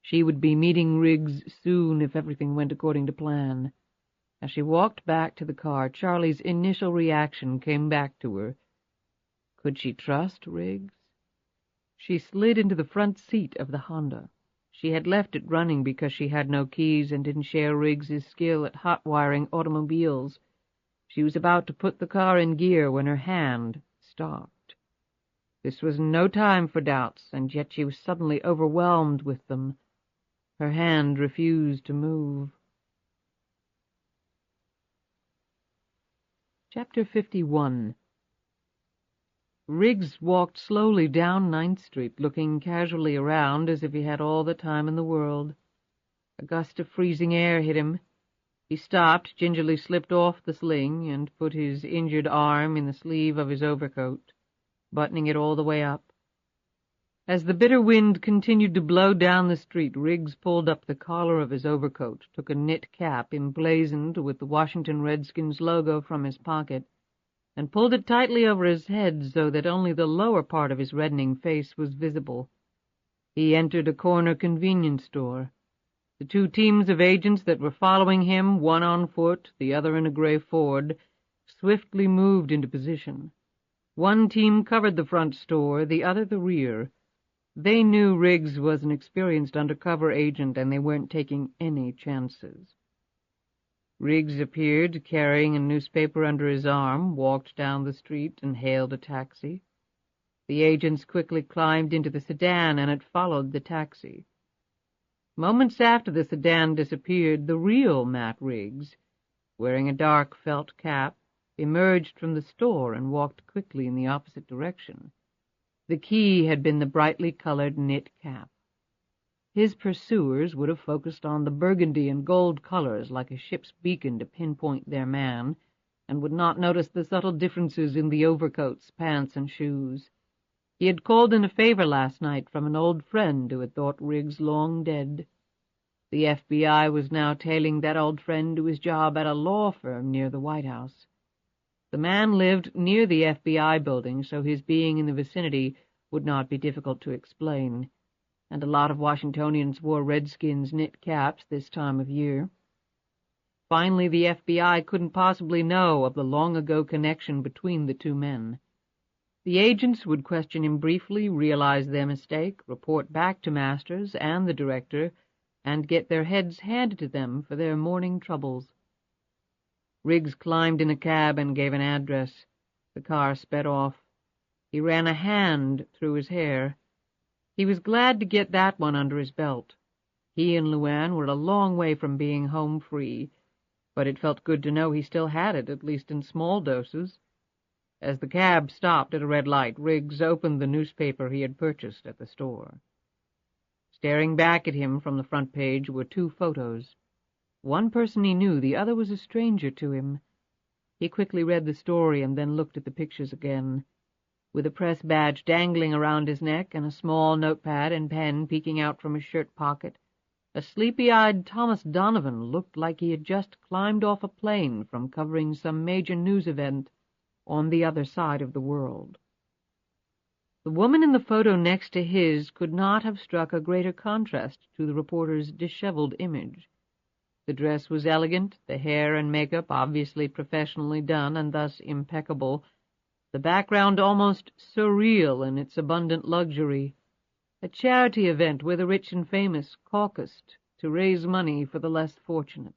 S3: She would be meeting Riggs soon if everything went according to plan. As she walked back to the car, Charlie's initial reaction came back to her. Could she trust Riggs? She slid into the front seat of the Honda. She had left it running because she had no keys and didn't share Riggs's skill at hot-wiring automobiles. She was about to put the car in gear when her hand stopped. This was no time for doubts, and yet she was suddenly overwhelmed with them. Her hand refused to move. Chapter 51. Riggs walked slowly down 9th Street, looking casually around as if he had all the time in the world. A gust of freezing air hit him. He stopped, gingerly slipped off the sling, and put his injured arm in the sleeve of his overcoat, buttoning it all the way up. As the bitter wind continued to blow down the street, Riggs pulled up the collar of his overcoat, took a knit cap emblazoned with the Washington Redskins logo from his pocket, and pulled it tightly over his head so that only the lower part of his reddening face was visible. He entered a corner convenience store. The two teams of agents that were following him, one on foot, the other in a gray Ford, swiftly moved into position. One team covered the front store, the other the rear. They knew Riggs was an experienced undercover agent, and they weren't taking any chances. Riggs appeared, carrying a newspaper under his arm, walked down the street, and hailed a taxi. The agents quickly climbed into the sedan, and it followed the taxi. Moments after the sedan disappeared, the real Matt Riggs, wearing a dark felt cap, emerged from the store and walked quickly in the opposite direction. The key had been the brightly colored knit cap. His pursuers would have focused on the burgundy and gold colors like a ship's beacon to pinpoint their man, and would not notice the subtle differences in the overcoats, pants, and shoes. He had called in a favor last night from an old friend who had thought Riggs long dead. The FBI was now tailing that old friend to his job at a law firm near the White House. The man lived near the FBI building, so his being in the vicinity would not be difficult to explain, and a lot of Washingtonians wore Redskins knit caps this time of year. Finally, the FBI couldn't possibly know of the long-ago connection between the two men. The agents would question him briefly, realize their mistake, report back to Masters and the director, and get their heads handed to them for their morning troubles. Riggs climbed in a cab and gave an address. The car sped off. He ran a hand through his hair. He was glad to get that one under his belt. He and LuAnn were a long way from being home free, but it felt good to know he still had it, at least in small doses. As the cab stopped at a red light, Riggs opened the newspaper he had purchased at the store. Staring back at him from the front page were two photos. One person he knew, the other was a stranger to him. He quickly read the story and then looked at the pictures again. With a press badge dangling around his neck and a small notepad and pen peeking out from his shirt pocket, a sleepy-eyed Thomas Donovan looked like he had just climbed off a plane from covering some major news event on the other side of the world. The woman in the photo next to his could not have struck a greater contrast to the reporter's disheveled image. The dress was elegant, the hair and makeup obviously professionally done and thus impeccable, the background almost surreal in its abundant luxury. A charity event where the rich and famous caucused to raise money for the less fortunate.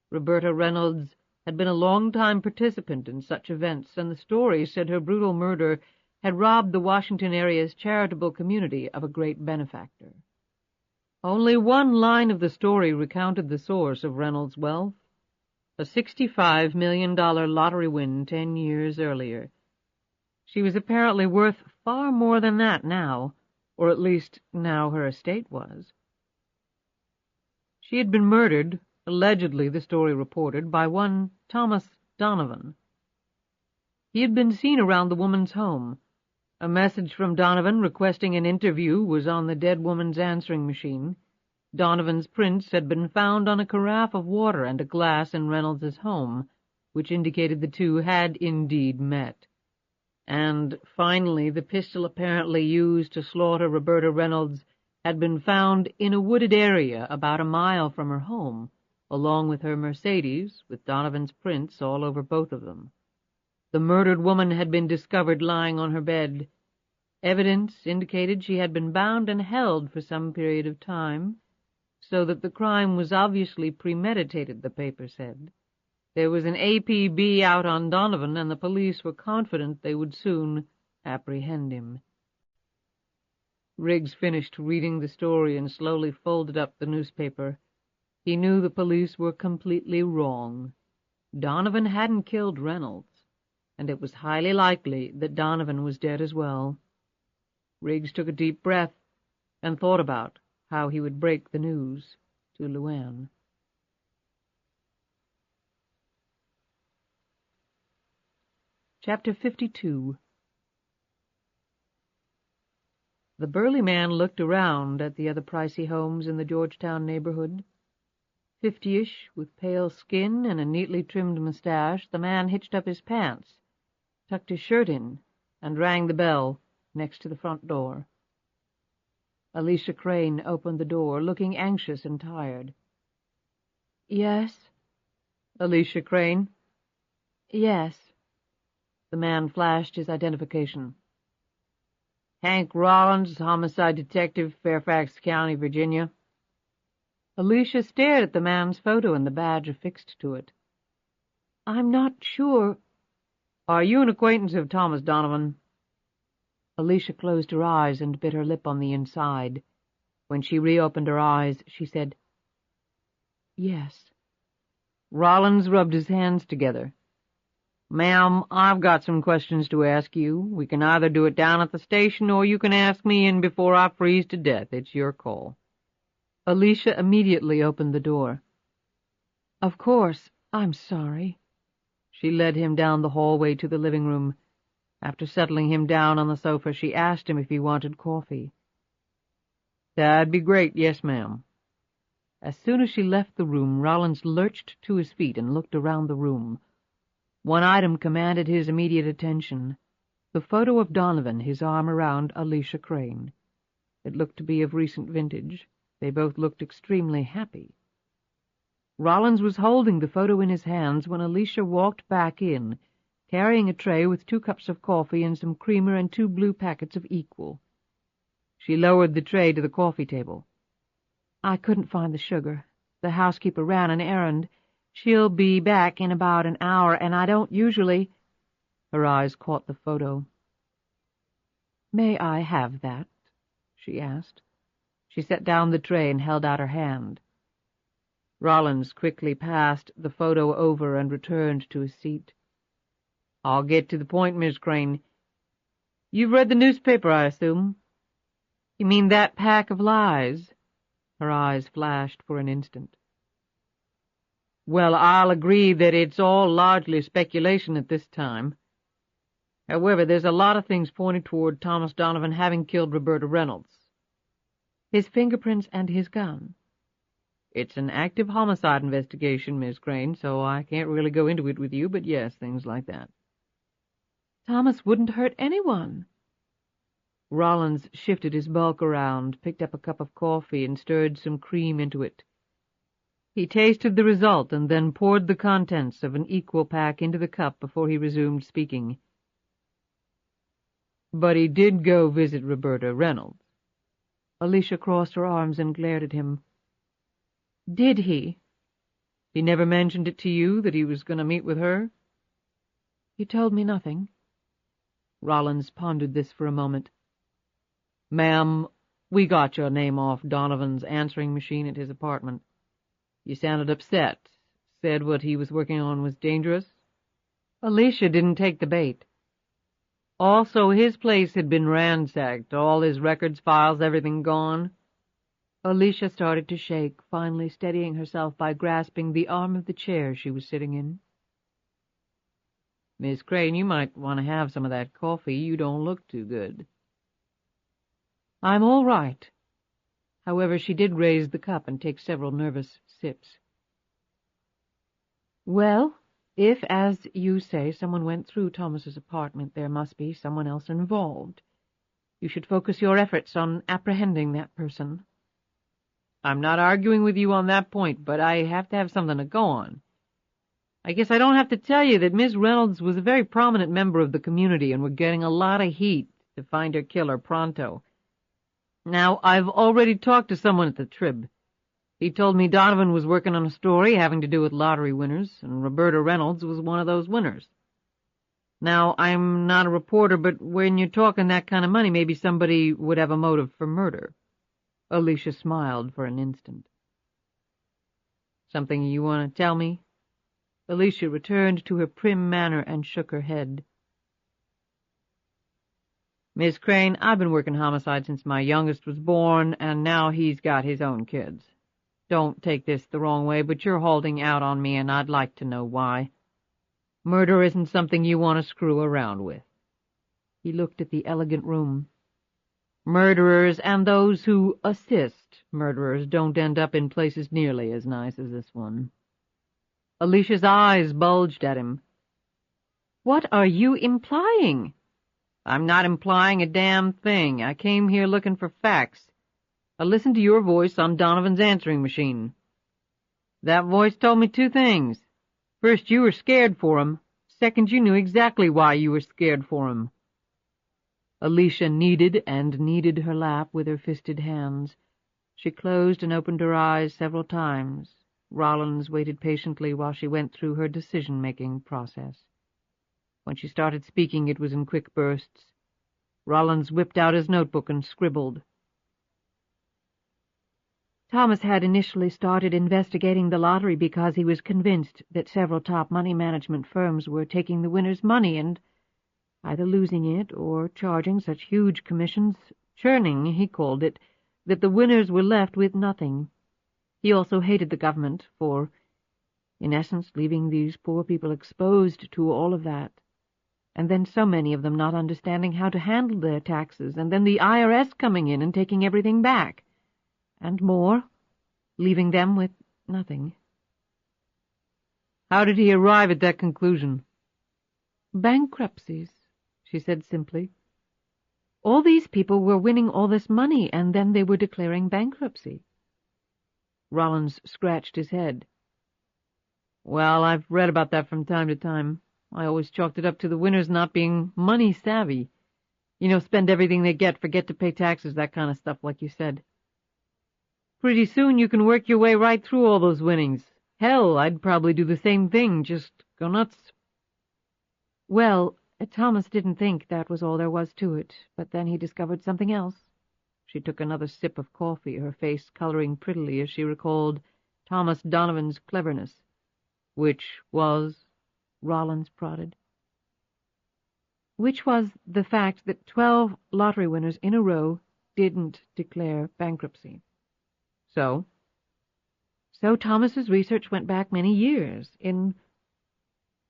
S3: Roberta Reynolds had been a long-time participant in such events, and the story said her brutal murder had robbed the Washington area's charitable community of a great benefactor. Only one line of the story recounted the source of Reynolds' wealth, a $65 million lottery win 10 years earlier. She was apparently worth far more than that now, or at least now her estate was. She had been murdered, allegedly, the story reported, by one Thomas Donovan. He had been seen around the woman's home. A message from Donovan requesting an interview was on the dead woman's answering machine. Donovan's prints had been found on a carafe of water and a glass in Reynolds's home, which indicated the two had indeed met. And, finally, the pistol apparently used to slaughter Roberta Reynolds had been found in a wooded area about a mile from her home, along with her Mercedes, with Donovan's prints all over both of them. The murdered woman had been discovered lying on her bed. Evidence indicated she had been bound and held for some period of time, so that the crime was obviously premeditated, the paper said. There was an APB out on Donovan, and the police were confident they would soon apprehend him. Riggs finished reading the story and slowly folded up the newspaper. He knew the police were completely wrong. Donovan hadn't killed Reynolds, and it was highly likely that Donovan was dead as well. Riggs took a deep breath and thought about how he would break the news to LuAnn. Chapter 52. The burly man looked around at the other pricey homes in the Georgetown neighborhood. 50-ish, with pale skin and a neatly trimmed mustache, the man hitched up his pants, tucked his shirt in, and rang the bell next to the front door. Alicia Crane opened the door, looking anxious and tired. "Yes?" "Alicia Crane?" "Yes." The man flashed his identification. "Hank Rollins, homicide detective, Fairfax County, Virginia." Alicia stared at the man's photo and the badge affixed to it. "I'm not sure." "Are you an acquaintance of Thomas Donovan?" Alicia closed her eyes and bit her lip on the inside. When she reopened her eyes, she said, "Yes." Rollins rubbed his hands together. "Ma'am, I've got some questions to ask you. We can either do it down at the station, or you can ask me in before I freeze to death. It's your call." Alicia immediately opened the door. "Of course, I'm sorry." She led him down the hallway to the living room. After settling him down on the sofa, she asked him if he wanted coffee. "That'd be great, yes, ma'am." As soon as she left the room, Rollins lurched to his feet and looked around the room. One item commanded his immediate attention, the photo of Donovan, his arm around Alicia Crane. It looked to be of recent vintage. They both looked extremely happy. Rollins was holding the photo in his hands when Alicia walked back in, carrying a tray with 2 cups of coffee and some creamer and 2 blue packets of Equal. She lowered the tray to the coffee table. "I couldn't find the sugar. The housekeeper ran an errand. She'll be back in about an hour, and I don't usually—" Her eyes caught the photo. "May I have that?" she asked. She set down the tray and held out her hand. Rollins quickly passed the photo over and returned to his seat. "I'll get to the point, Miss Crane. You've read the newspaper, I assume?" "You mean that pack of lies?" Her eyes flashed for an instant. "Well, I'll agree that it's all largely speculation at this time. However, there's a lot of things pointing toward Thomas Donovan having killed Roberta Reynolds." "His fingerprints and his gun?" "It's an active homicide investigation, Miss Crane, so I can't really go into it with you, but yes, things like that." "Thomas wouldn't hurt anyone." Rollins shifted his bulk around, picked up a cup of coffee, and stirred some cream into it. He tasted the result and then poured the contents of an equal pack into the cup before he resumed speaking.
S2: But he did go visit Roberta Reynolds.
S3: Alicia crossed her arms and glared at him. Did he?
S2: He never mentioned it to you, that he was going to meet with her?
S3: He told me nothing. Rollins pondered this for a moment.
S2: Ma'am, we got your name off Donovan's answering machine at his apartment. You sounded upset, said what he was working on was dangerous.
S3: Alicia didn't take the bait.
S2: Also, his place had been ransacked, all his records, files, everything gone.
S3: Alicia started to shake, finally steadying herself by grasping the arm of the chair she was sitting in.
S2: Miss Crane, you might want to have some of that coffee. You don't look too good.
S3: I'm all right. However, she did raise the cup and take several nervous sips. Well, if, as you say, someone went through Thomas's apartment, there must be someone else involved. You should focus your efforts on apprehending that person.
S2: I'm not arguing with you on that point, but I have to have something to go on. I guess I don't have to tell you that Miss Reynolds was a very prominent member of the community, and we're getting a lot of heat to find her killer pronto. Now, I've already talked to someone at the Trib. He told me Donovan was working on a story having to do with lottery winners, and Roberta Reynolds was one of those winners. Now, I'm not a reporter, but when you're talking that kind of money, maybe somebody would have a motive for murder.
S3: Alicia smiled for an instant.
S2: Something you want to tell me?
S3: Alicia returned to her prim manner and shook her head.
S2: Miss Crane, I've been working homicide since my youngest was born, and now he's got his own kids. Don't take this the wrong way, but you're holding out on me, and I'd like to know why. Murder isn't something you want to screw around with.
S3: He looked at the elegant room.
S2: Murderers and those who assist murderers don't end up in places nearly as nice as this one. Alicia's eyes bulged at him.
S3: What are you implying?
S2: I'm not implying a damn thing. I came here looking for facts. I listened to your voice on Donovan's answering machine. That voice told me two things. First, you were scared for him. Second, you knew exactly why you were scared for him.
S3: Alicia kneaded and kneaded her lap with her fisted hands. She closed and opened her eyes several times. Rollins waited patiently while she went through her decision-making process. When she started speaking, it was in quick bursts. Rollins whipped out his notebook and scribbled. Thomas had initially started investigating the lottery because he was convinced that several top money management firms were taking the winners' money and either losing it or charging such huge commissions, churning, he called it, that the winners were left with nothing. He also hated the government for, in essence, leaving these poor people exposed to all of that. And then so many of them not understanding how to handle their taxes, and then the IRS coming in and taking everything back. And more, leaving them with nothing.
S2: How did he arrive at that conclusion?
S3: Bankruptcies, she said simply. All these people were winning all this money, and then they were declaring bankruptcy.
S2: Rollins scratched his head. Well, I've read about that from time to time. I always chalked it up to the winners not being money-savvy. You know, spend everything they get, forget to pay taxes, that kind of stuff, like you said. Pretty soon you can work your way right through all those winnings. Hell, I'd probably do the same thing, just go nuts.
S3: Well, Thomas didn't think that was all there was to it, but then he discovered something else. She took another sip of coffee, her face coloring prettily as she recalled Thomas Donovan's cleverness.
S2: Which was?
S3: Rollins prodded. Which was the fact that 12 lottery winners in a row didn't declare bankruptcy.
S2: So?
S3: So Thomas's research went back many years. In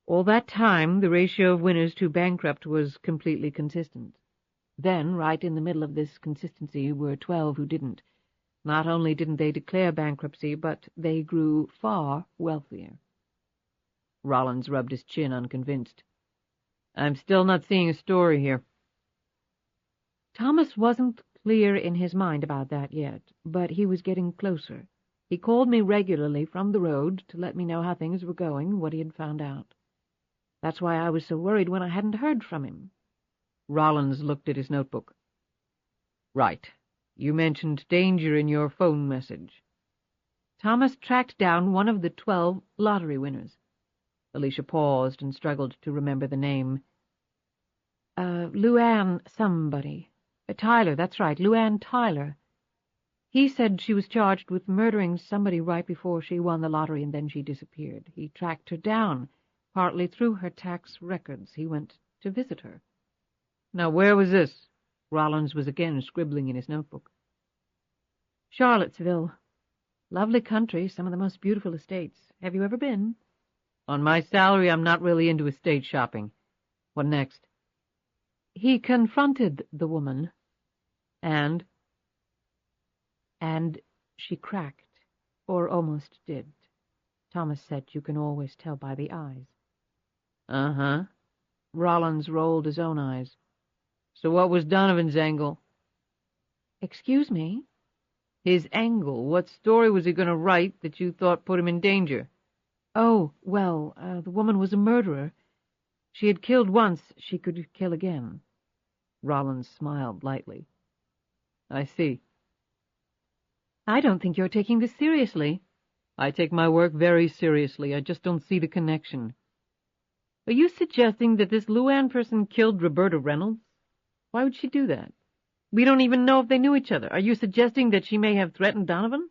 S3: all that time, the ratio of winners to bankrupt was completely consistent. Then, right in the middle of this consistency, were 12 who didn't. Not only didn't they declare bankruptcy, but they grew far wealthier.
S2: Rollins rubbed his chin, unconvinced. I'm still not seeing a story here.
S3: Thomas wasn't clear in his mind about that yet, but he was getting closer. He called me regularly from the road to let me know how things were going, what he had found out. That's why I was so worried when I hadn't heard from him."
S2: Rollins looked at his notebook. "Right. You mentioned danger in your phone message."
S3: "Thomas tracked down one of the 12 lottery winners."
S2: Alicia paused and struggled to remember the name.
S3: LuAnn somebody. Tyler, that's right, LuAnn Tyler. He said she was charged with murdering somebody right before she won the lottery, and then she disappeared. He tracked her down, partly through her tax records. He went to visit her.
S2: "Now, where was this?" Rollins was again scribbling in his notebook.
S3: "Charlottesville. Lovely country, some of the most beautiful estates. Have you ever been?"
S2: "On my salary, I'm not really into estate shopping. What next?"
S3: "He confronted the woman, and she cracked, or almost did. Thomas said you can always tell by the eyes."
S2: "Uh-huh."
S3: Rollins rolled his own eyes.
S2: "So what was Donovan's angle?"
S3: "Excuse me?"
S2: "His angle. What story was he going to write that you thought put him in danger?"
S3: "Oh, well, the woman was a murderer. She had killed once, she could kill again."
S2: Rollins smiled lightly. "I see."
S3: "I don't think you're taking this seriously."
S2: "I take my work very seriously. I just don't see the connection."
S3: "Are you suggesting that this LuAnn person killed Roberta Reynolds? Why would she do that? We don't even know if they knew each other. Are you suggesting that she may have threatened Donovan?"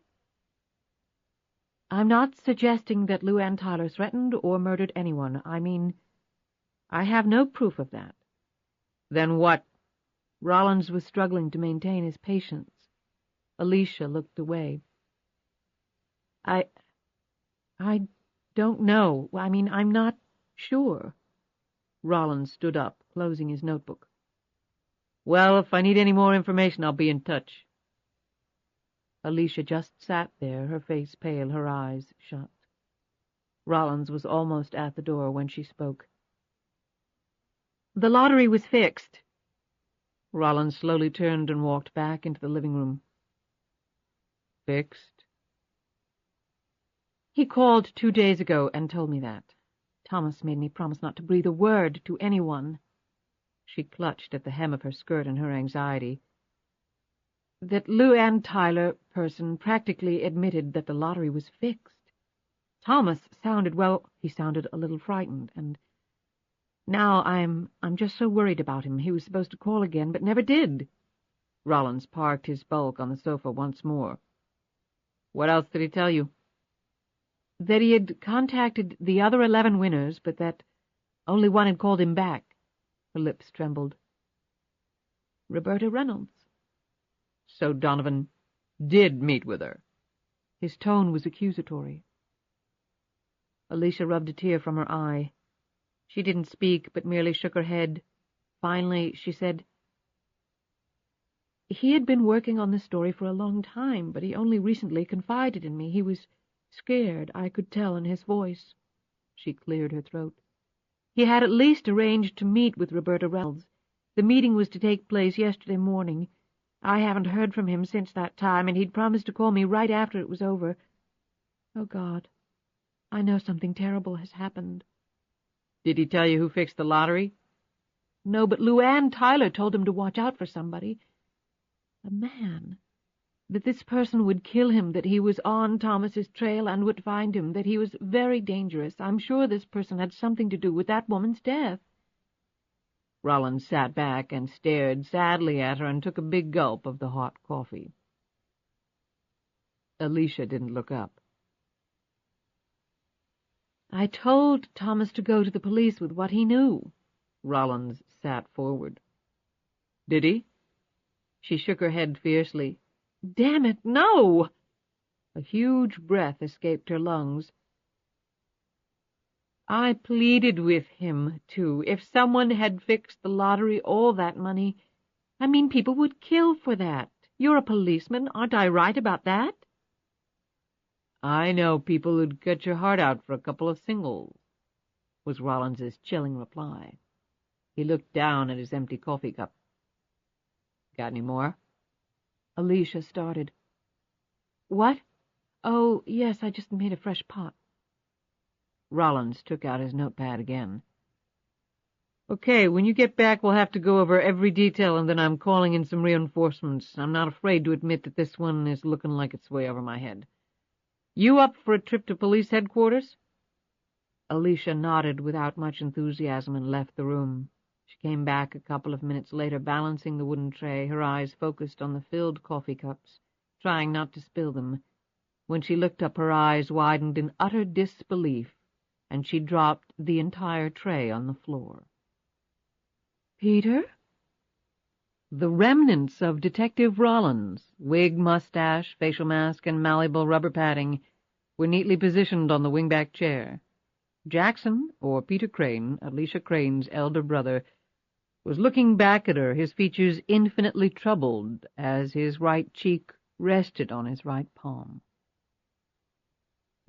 S3: "I'm not suggesting that LuAnn Tyler threatened or murdered anyone. I mean, I have no proof of that."
S2: "Then what?"
S3: Rollins was struggling to maintain his patience. Alicia looked away. I don't know. I mean, I'm not sure."
S2: Rollins stood up, closing his notebook. "Well, if I need any more information, I'll be in touch."
S3: Alicia just sat there, her face pale, her eyes shut. Rollins was almost at the door when she spoke. "The lottery was fixed."
S2: Rollins slowly turned and walked back into the living room. "Fixed?"
S3: "He called 2 days ago and told me that. Thomas made me promise not to breathe a word to anyone."
S2: She clutched at the hem of her skirt in her anxiety.
S3: "That LuAnn Tyler person practically admitted that the lottery was fixed. Thomas sounded, well, he sounded a little frightened, and now I'm just so worried about him. He was supposed to call again, but never did."
S2: Rollins parked his bulk on the sofa once more. "What else did he tell you?"
S3: "That he had contacted the other 11 winners, but that only one had called him back." Her lips trembled. "Roberta Reynolds."
S2: "So Donovan did meet with her?"
S3: His tone was accusatory. Alicia rubbed a tear from her eye. She didn't speak, but merely shook her head. Finally, she said, "He had been working on this story for a long time, but he only recently confided in me. He was scared, I could tell in his voice." She cleared her throat. "He had at least arranged to meet with Roberta Reynolds. The meeting was to take place yesterday morning. I haven't heard from him since that time, and he'd promised to call me right after it was over. Oh, God, I know something terrible has happened."
S2: "Did he tell you who fixed the lottery?"
S3: "No, but LuAnn Tyler told him to watch out for somebody. A man. That this person would kill him, that he was on Thomas's trail and would find him, that he was very dangerous. I'm sure this person had something to do with that woman's death."
S2: Rollins sat back and stared sadly at her and took a big gulp of the hot coffee. Alicia didn't look up.
S3: "I told Thomas to go to the police with what he knew."
S2: Rollins sat forward. "Did he?" She shook her head fiercely.
S3: "Damn it, no!" A huge breath escaped her lungs. "I pleaded with him, too. If someone had fixed the lottery, all that money, I mean, people would kill for that. You're a policeman. Aren't I right about that?"
S2: "I know people who'd cut your heart out for a couple of singles," was Rollins's chilling reply. He looked down at his empty coffee cup. "Got any more?"
S3: Alicia started. "What? Oh, yes, I just made a fresh pot. Rollins took out his notepad again.
S2: Okay, when you get back, we'll have to go over every detail, and then I'm calling in some reinforcements. I'm not afraid to admit that this one is looking like it's way over my head. You up for a trip to police headquarters?
S3: Alicia nodded without much enthusiasm and left the room. She came back a couple of minutes later, balancing the wooden tray, her eyes focused on the filled coffee cups, trying not to spill them. When she looked up, her eyes widened in utter disbelief, and she dropped the entire tray on the floor.
S2: Peter?
S3: The remnants of Detective Rollins, wig, mustache, facial mask, and malleable rubber padding, were neatly positioned on the wingback chair. Jackson, or Peter Crane, Alicia Crane's elder brother, was looking back at her, his features infinitely troubled as his right cheek rested on his right palm.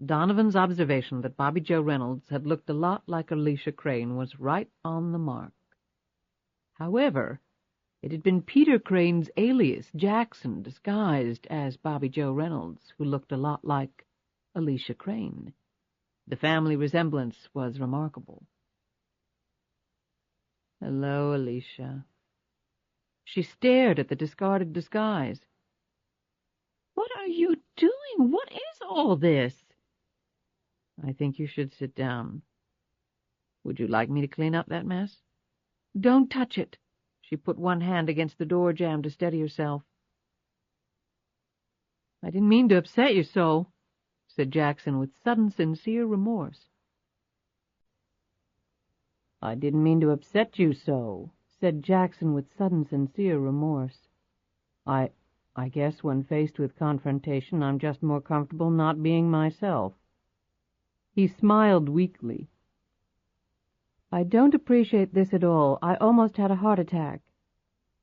S3: Donovan's observation that Bobby Joe Reynolds had looked a lot like Alicia Crane was right on the mark. However, it had been Peter Crane's alias, Jackson, disguised as Bobby Joe Reynolds, who looked a lot like Alicia Crane. The family resemblance was remarkable.
S2: Hello, Alicia.
S3: She stared at the discarded disguise.
S2: What are you doing? What is all this? I think you should sit down. Would you like me to clean up that mess?
S3: Don't touch it. She put one hand against the door jamb to steady herself.
S2: I didn't mean to upset you so, said Jackson with sudden sincere remorse. I didn't mean to upset you so, said Jackson with sudden sincere remorse. I guess when faced with confrontation, I'm just more comfortable not being myself. He smiled weakly. I don't appreciate this at all. I almost had a heart attack.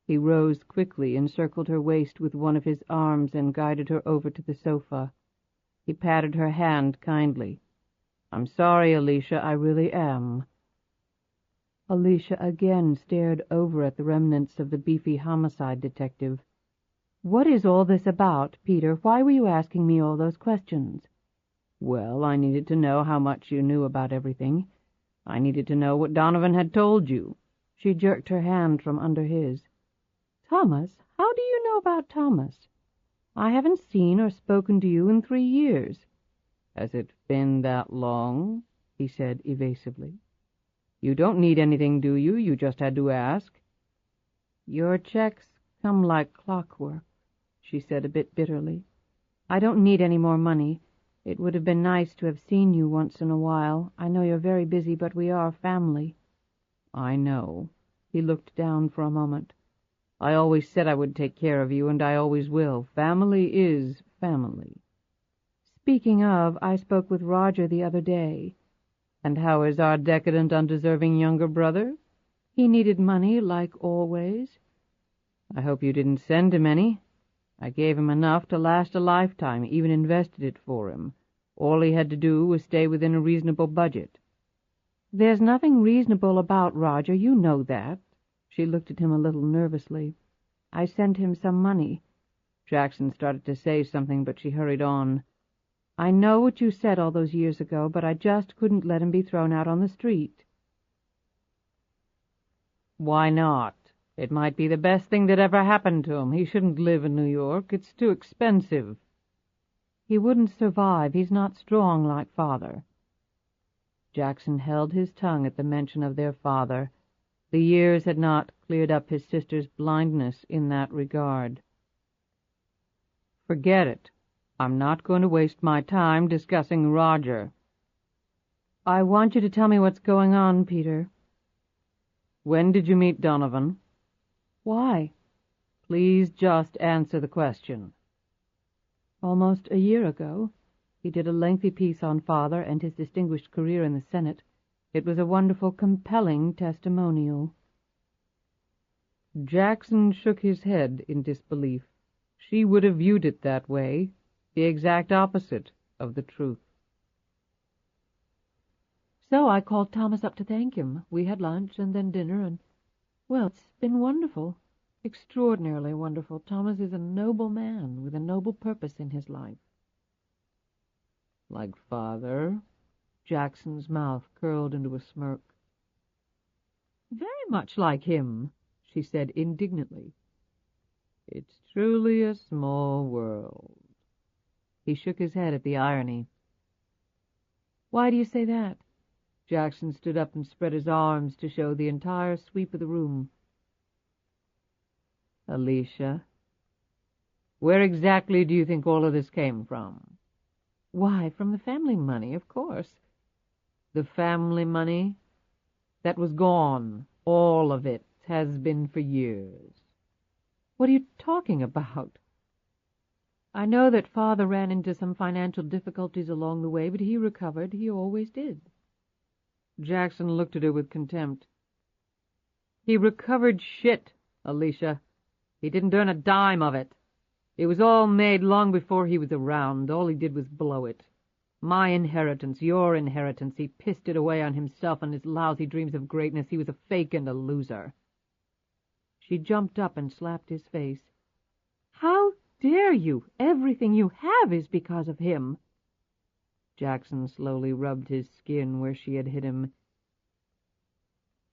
S2: He rose quickly, encircled her waist with one of his arms, and guided her over to the sofa. He patted her hand kindly. I'm sorry, Alicia, I really am. Alicia again stared over at the remnants of the beefy homicide detective. What is all this about, Peter? Why were you asking me all those questions? Well, I needed to know how much you knew about everything. I needed to know what Donovan had told you. She jerked her hand from under his. Thomas? How do you know about Thomas? I haven't seen or spoken to you in 3 years. Has it been that long? He said evasively. You don't need anything, do you? You just had to ask. Your checks come like clockwork, she said a bit bitterly. I don't need any more money. It would have been nice to have seen you once in a while. I know you're very busy, but we are family. I know. He looked down for a moment. I always said I would take care of you, and I always will. Family is family. Speaking of, I spoke with Roger the other day. And how is our decadent, undeserving younger brother? He needed money, like always. I hope you didn't send him any. I gave him enough to last a lifetime, even invested it for him. All he had to do was stay within a reasonable budget. There's nothing reasonable about Roger, you know that. She looked at him a little nervously. I sent him some money. Jackson started to say something, but she hurried on. I know what you said all those years ago, but I just couldn't let him be thrown out on the street. Why not? It might be the best thing that ever happened to him. He shouldn't live in New York. It's too expensive. He wouldn't survive. He's not strong like Father. Jackson held his tongue at the mention of their father. The years had not cleared up his sister's blindness in that regard. Forget it. I'm not going to waste my time discussing Roger. I want you to tell me what's going on, Peter. When did you meet Donovan? Why? Please just answer the question. Almost a year ago. He did a lengthy piece on Father and his distinguished career in the Senate. It was a wonderful, compelling testimonial. Jackson shook his head in disbelief. She would have viewed it that way, the exact opposite of the truth. So I called Thomas up to thank him. We had lunch and then dinner, and, well, it's been wonderful, extraordinarily wonderful. Thomas is a noble man with a noble purpose in his life. Like father? Jackson's mouth curled into a smirk.
S3: Very much like him, she said indignantly.
S2: It's truly a small world.
S3: He shook his head at the irony. Why do you say that?
S2: Jackson stood up and spread his arms to show the entire sweep of the room. Alicia, where exactly do you think all of this came from?
S3: Why, from the family money, of course.
S2: The family money? That was gone. All of it has been for years.
S3: What are you talking about? I know that Father ran into some financial difficulties along the way, but he recovered. He always did.
S2: Jackson looked at her with contempt. He recovered shit, Alicia. He didn't earn a dime of it. It was all made long before he was around. All he did was blow it. My inheritance, your inheritance. He pissed it away on himself and his lousy dreams of greatness. He was a fake and a loser.
S3: She jumped up and slapped his face. How dare you? Everything you have is because of him.
S2: Jackson slowly rubbed his skin where she had hit him.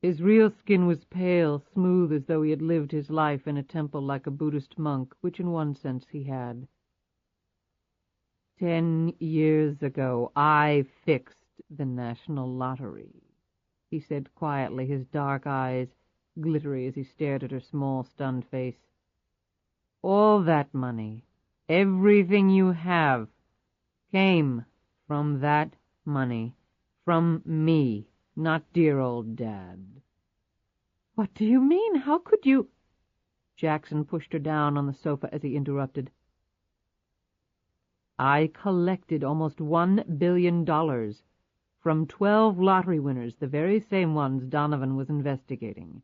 S2: His real skin was pale, smooth, as though he had lived his life in a temple like a Buddhist monk, which in one sense he had. 10 years ago, I fixed the national lottery, he said quietly, his dark eyes glittery as he stared at her small, stunned face. All that money, everything you have, came from that money, from me, not dear old Dad.
S3: What do you mean? How could you?
S2: Jackson pushed her down on the sofa as he interrupted. I collected almost $1 billion from 12 lottery winners, the very same ones Donovan was investigating.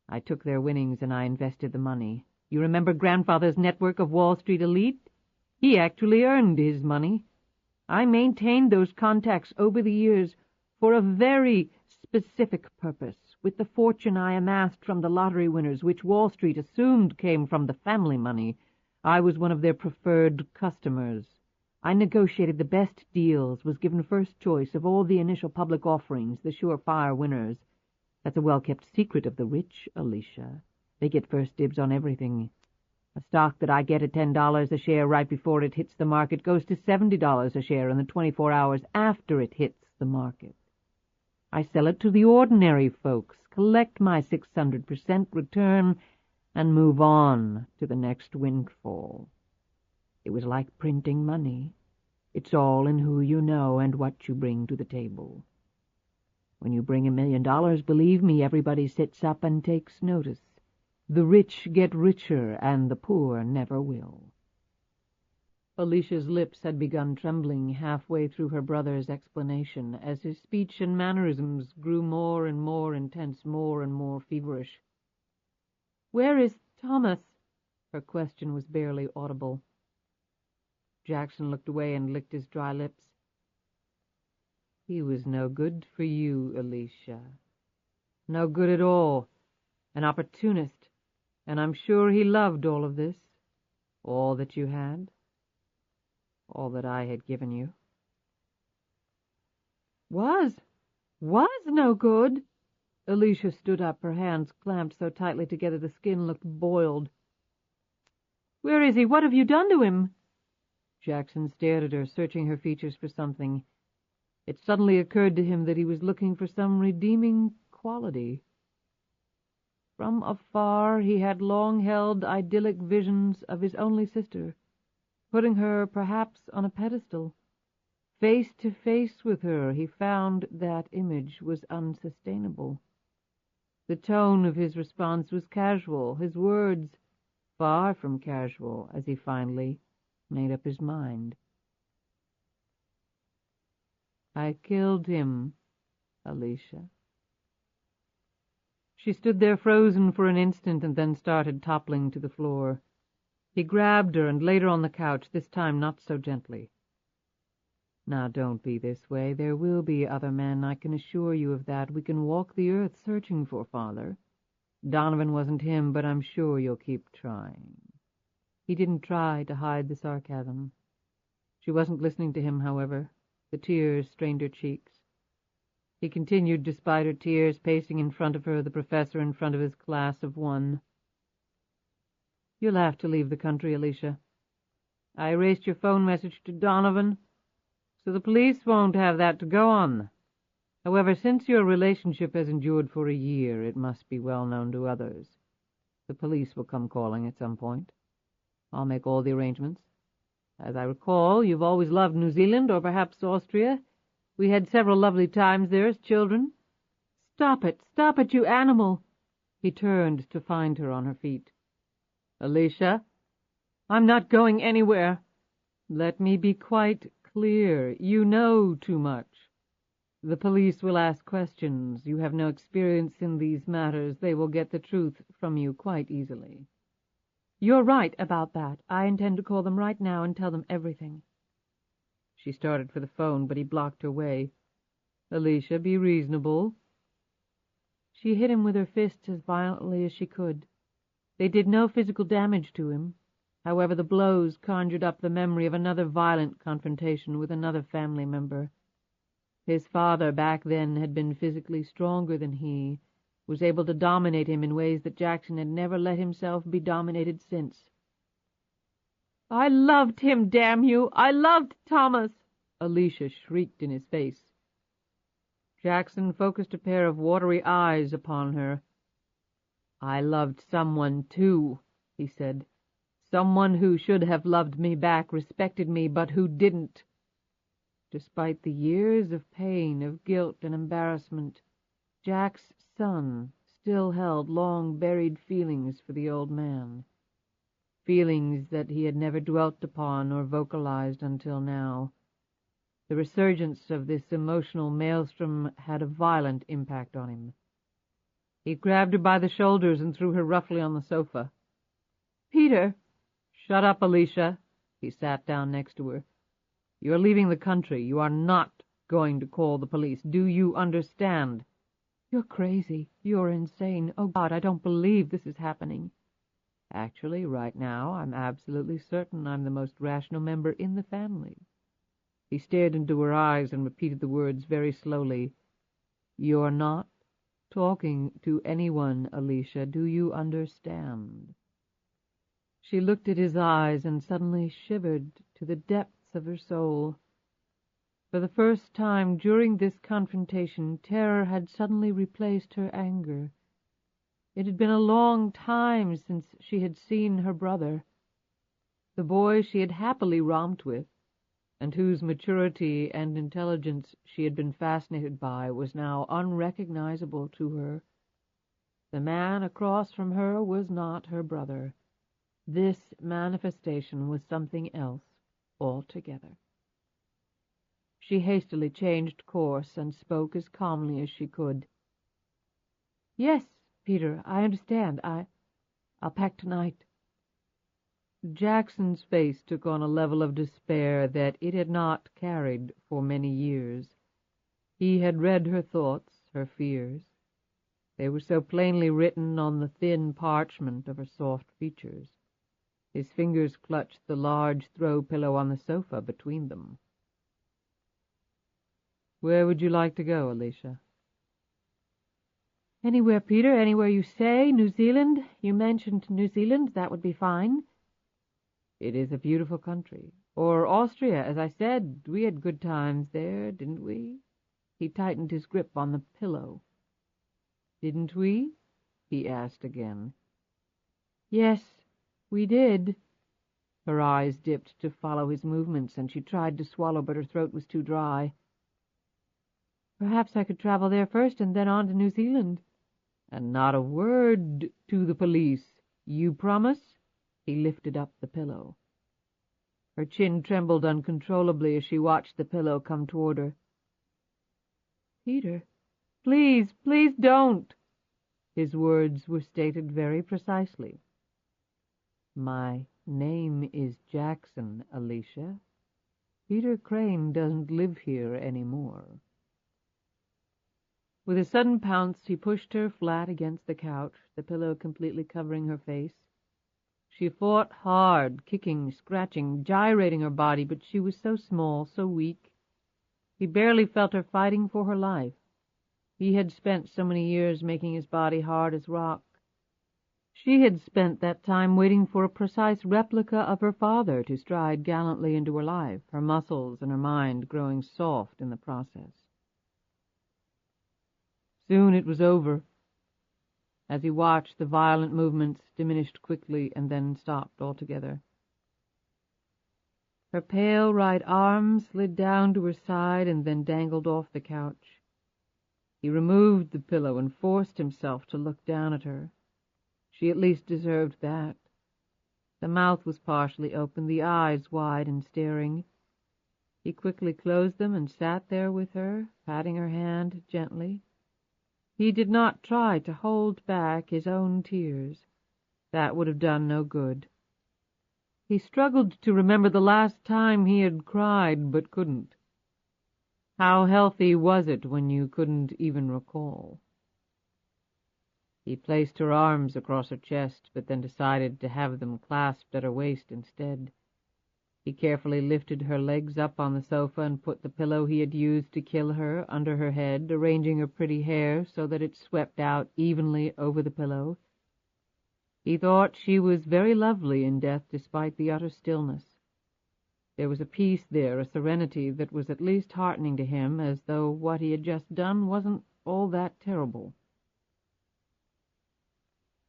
S2: I took their winnings and I invested the money. You remember Grandfather's network of Wall Street elite? He actually earned his money. I maintained those contacts over the years for a very specific purpose, with the fortune I amassed from the lottery winners, which Wall Street assumed came from the family money. I was one of their preferred customers. I negotiated the best deals, was given first choice of all the initial public offerings, the surefire winners. That's a well-kept secret of the rich, Alicia. They get first dibs on everything. A stock that I get at $10 a share right before it hits the market goes to $70 a share in the 24 hours after it hits the market. I sell it to the ordinary folks, collect my 600% return, and move on to the next windfall. It was like printing money. It's all in who you know and what you bring to the table. When you bring $1 million, believe me, everybody sits up and takes notice. The rich get richer, and the poor never will. Alicia's lips had begun trembling halfway through her brother's explanation, as his speech and mannerisms grew more and more intense, more and more feverish.
S3: Where is Thomas?
S2: Her question was barely audible. Jackson looked away and licked his dry lips. He was no good for you, Alicia. No good at all. An opportunist. And I'm sure he loved all of this. All that you had. All that I had given you.
S3: Was no good.
S2: Alicia stood up, her hands clamped so tightly together the skin looked boiled.
S3: Where is he? What have you done to him?
S2: Jackson stared at her, searching her features for something. It suddenly occurred to him that he was looking for some redeeming quality. From afar he had long held idyllic visions of his only sister, putting her perhaps on a pedestal. Face to face with her, he found that image was unsustainable. The tone of his response was casual, his words far from casual, as he finally made up his mind. I killed him, Alicia. She stood there frozen for an instant and then started toppling to the floor. He grabbed her and laid her on the couch, this time not so gently. Now don't be this way. There will be other men, I can assure you of that. We can walk the earth searching for Father. Donovan wasn't him, but I'm sure you'll keep trying. He didn't try to hide the sarcasm. She wasn't listening to him, however.
S3: The tears stained her cheeks. He continued, despite her tears, pacing in front of her, the professor in front of his class of one. "You'll have to leave the country, Alicia. I erased your phone message to Donovan, so the police won't have that to go on. However, since your relationship has endured for a year, it must be well known to others. The police will come calling at some point. I'll make all the arrangements. As I recall, you've always loved New Zealand, or perhaps Austria. We had several lovely times there as children." Stop it, you animal!" He turned to find her on her feet. "Alicia, I'm not going anywhere. Let me be quite clear. You know too much. The police will ask questions. You have no experience in these matters. They will get the truth from you quite easily." "You're right about that. I intend to call them right now and tell them everything." She started for the phone, but he blocked her way. "Alicia, be reasonable." She hit him with her fists as violently as she could. They did no physical damage to him. However, the blows conjured up the memory of another violent confrontation with another family member. His father back then had been physically stronger than he, was able to dominate him in ways that Jackson had never let himself be dominated since. "I loved him, damn you! I loved Thomas!" Alicia shrieked in his face. Jackson focused a pair of watery eyes upon her. "I loved someone, too," he said. "Someone who should have loved me back, respected me, but who didn't." Despite the years of pain, of guilt and embarrassment, Jack's son still held long-buried feelings for the old man. Feelings that he had never dwelt upon or vocalized until now. The resurgence of this emotional maelstrom had a violent impact on him. He grabbed her by the shoulders and threw her roughly on the sofa. "Peter!" "Shut up, Alicia." He sat down next to her. "You are leaving the country. You are not going to call the police. Do you understand?" "You're crazy. You're insane. Oh, God, I don't believe this is happening." "Actually, right now, I'm absolutely certain I'm the most rational member in the family." He stared into her eyes and repeated the words very slowly. "You're not talking to anyone, Alicia. Do you understand?" She looked at his eyes and suddenly shivered to the depths of her soul. For the first time during this confrontation, terror had suddenly replaced her anger. It had been a long time since she had seen her brother, the boy she had happily romped with, and whose maturity and intelligence she had been fascinated by, was now unrecognizable to her. The man across from her was not her brother. This manifestation was something else altogether. She hastily changed course and spoke as calmly as she could. "Yes, Peter, I understand. I'll pack tonight." Jackson's face took on a level of despair that it had not carried for many years. He had read her thoughts, her fears. They were so plainly written on the thin parchment of her soft features. His fingers clutched the large throw pillow on the sofa between them. "Where would you like to go, Alicia?" "Anywhere, Peter, anywhere you say. New Zealand. You mentioned New Zealand. That would be fine." "It is a beautiful country. Or Austria, as I said. We had good times there, didn't we?" He tightened his grip on the pillow. "Didn't we?" he asked again. "Yes, we did." Her eyes dipped to follow his movements, and she tried to swallow, but her throat was too dry. "Perhaps I could travel there first and then on to New Zealand." "And not a word to the police. You promise?" He lifted up the pillow. Her chin trembled uncontrollably as she watched the pillow come toward her. "Peter, please, please don't." His words were stated very precisely. "My name is Jackson, Alicia. Peter Crane doesn't live here anymore." With a sudden pounce, he pushed her flat against the couch, the pillow completely covering her face. She fought hard, kicking, scratching, gyrating her body, but she was so small, so weak. He barely felt her fighting for her life. He had spent so many years making his body hard as rock. She had spent that time waiting for a precise replica of her father to stride gallantly into her life, her muscles and her mind growing soft in the process. Soon it was over. As he watched, the violent movements diminished quickly and then stopped altogether. Her pale right arm slid down to her side and then dangled off the couch. He removed the pillow and forced himself to look down at her. She at least deserved that. The mouth was partially open, the eyes wide and staring. He quickly closed them and sat there with her, patting her hand gently. He did not try to hold back his own tears. That would have done no good. He struggled to remember the last time he had cried, but couldn't. How healthy was it when you couldn't even recall? He placed her arms across her chest, but then decided to have them clasped at her waist instead. He carefully lifted her legs up on the sofa and put the pillow he had used to kill her under her head, arranging her pretty hair so that it swept out evenly over the pillow. He thought she was very lovely in death despite the utter stillness. There was a peace there, a serenity that was at least heartening to him, as though what he had just done wasn't all that terrible.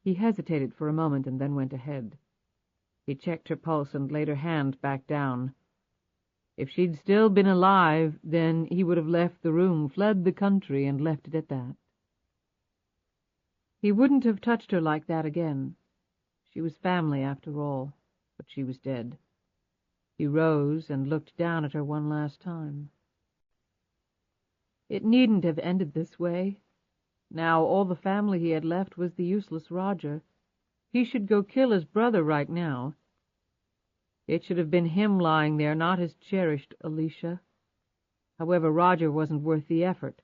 S3: He hesitated for a moment and then went ahead. He checked her pulse and laid her hand back down. If she'd still been alive, then he would have left the room, fled the country, and left it at that. He wouldn't have touched her like that again. She was family, after all, but she was dead. He rose and looked down at her one last time. It needn't have ended this way. Now all the family he had left was the useless Roger. He should go kill his brother right now. It should have been him lying there, not his cherished Alicia. However, Roger wasn't worth the effort.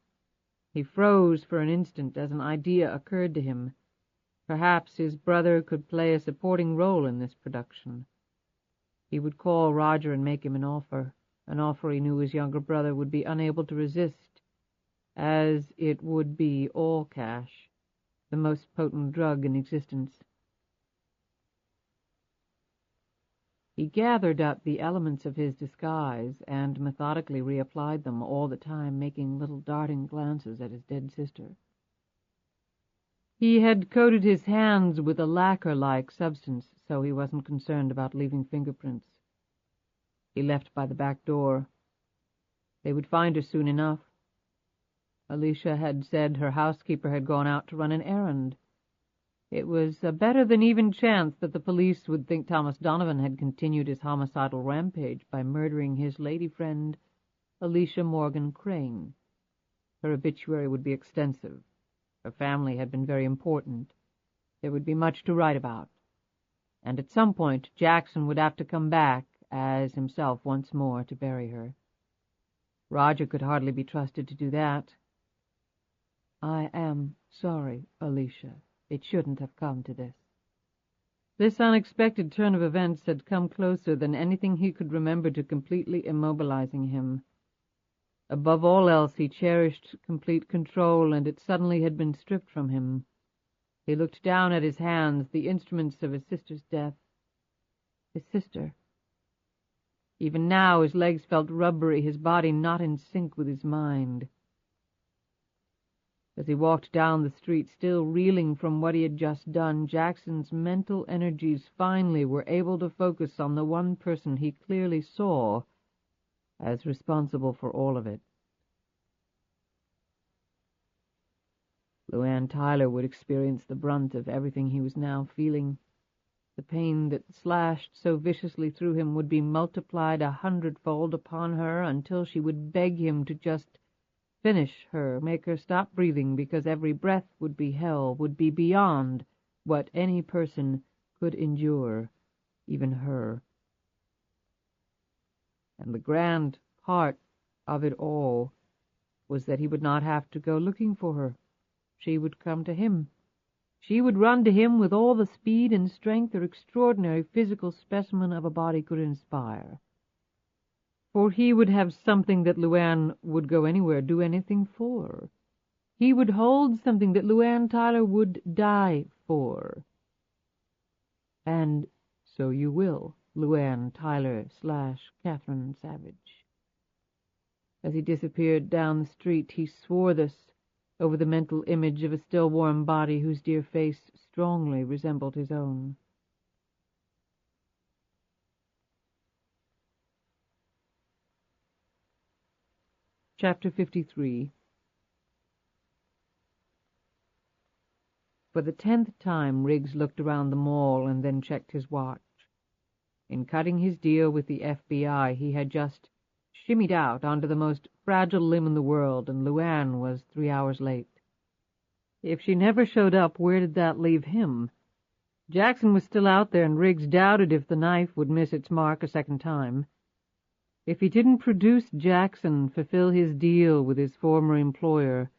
S3: He froze for an instant as an idea occurred to him. Perhaps his brother could play a supporting role in this production. He would call Roger and make him an offer he knew his younger brother would be unable to resist, as it would be all cash, the most potent drug in existence. He gathered up the elements of his disguise and methodically reapplied them, all the time making little darting glances at his dead sister. He had coated his hands with a lacquer-like substance, so he wasn't concerned about leaving fingerprints. He left by the back door. They would find her soon enough. Alicia had said her housekeeper had gone out to run an errand. It was a better than even chance that the police would think Thomas Donovan had continued his homicidal rampage by murdering his lady friend, Alicia Morgan Crane. Her obituary would be extensive. Her family had been very important. There would be much to write about. And at some point Jackson would have to come back as himself once more to bury her. Roger could hardly be trusted to do that. "I am sorry, Alicia. It shouldn't have come to this." This unexpected turn of events had come closer than anything he could remember to completely immobilizing him. Above all else, he cherished complete control, and it suddenly had been stripped from him. He looked down at his hands, the instruments of his sister's death. His sister. Even now his legs felt rubbery, his body not in sync with his mind. As he walked down the street, still reeling from what he had just done, Jackson's mental energies finally were able to focus on the one person he clearly saw as responsible for all of it. LuAnn Tyler would experience the brunt of everything he was now feeling. The pain that slashed so viciously through him would be multiplied 100-fold upon her until she would beg him to just finish her, make her stop breathing, because every breath would be hell, would be beyond what any person could endure, even her. And the grand part of it all was that he would not have to go looking for her. She would come to him. She would run to him with all the speed and strength her extraordinary physical specimen of a body could inspire. For he would have something that LuAnn would go anywhere, do anything for. He would hold something that LuAnn Tyler would die for. And so you will, LuAnn Tyler / Catherine Savage. As he disappeared down the street, he swore this over the mental image of a still warm body whose dear face strongly resembled his own. Chapter 53. For the 10th time, Riggs looked around the mall and then checked his watch. In cutting his deal with the FBI, he had just shimmied out onto the most fragile limb in the world, and LuAnn was 3 hours late. If she never showed up, where did that leave him? Jackson was still out there, and Riggs doubted if the knife would miss its mark a second time. If he didn't produce Jackson, fulfill his deal with his former employer,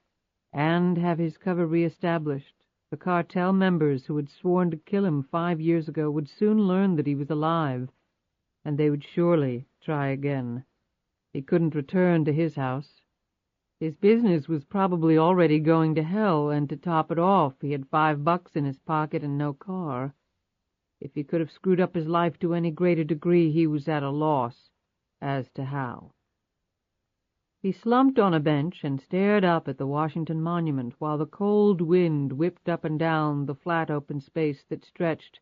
S3: and have his cover reestablished, the cartel members who had sworn to kill him 5 years ago would soon learn that he was alive, and they would surely try again. He couldn't return to his house. His business was probably already going to hell, and to top it off, he had $5 in his pocket and no car. If he could have screwed up his life to any greater degree, he was at a loss as to how. He slumped on a bench and stared up at the Washington Monument while the cold wind whipped up and down the flat open space that stretched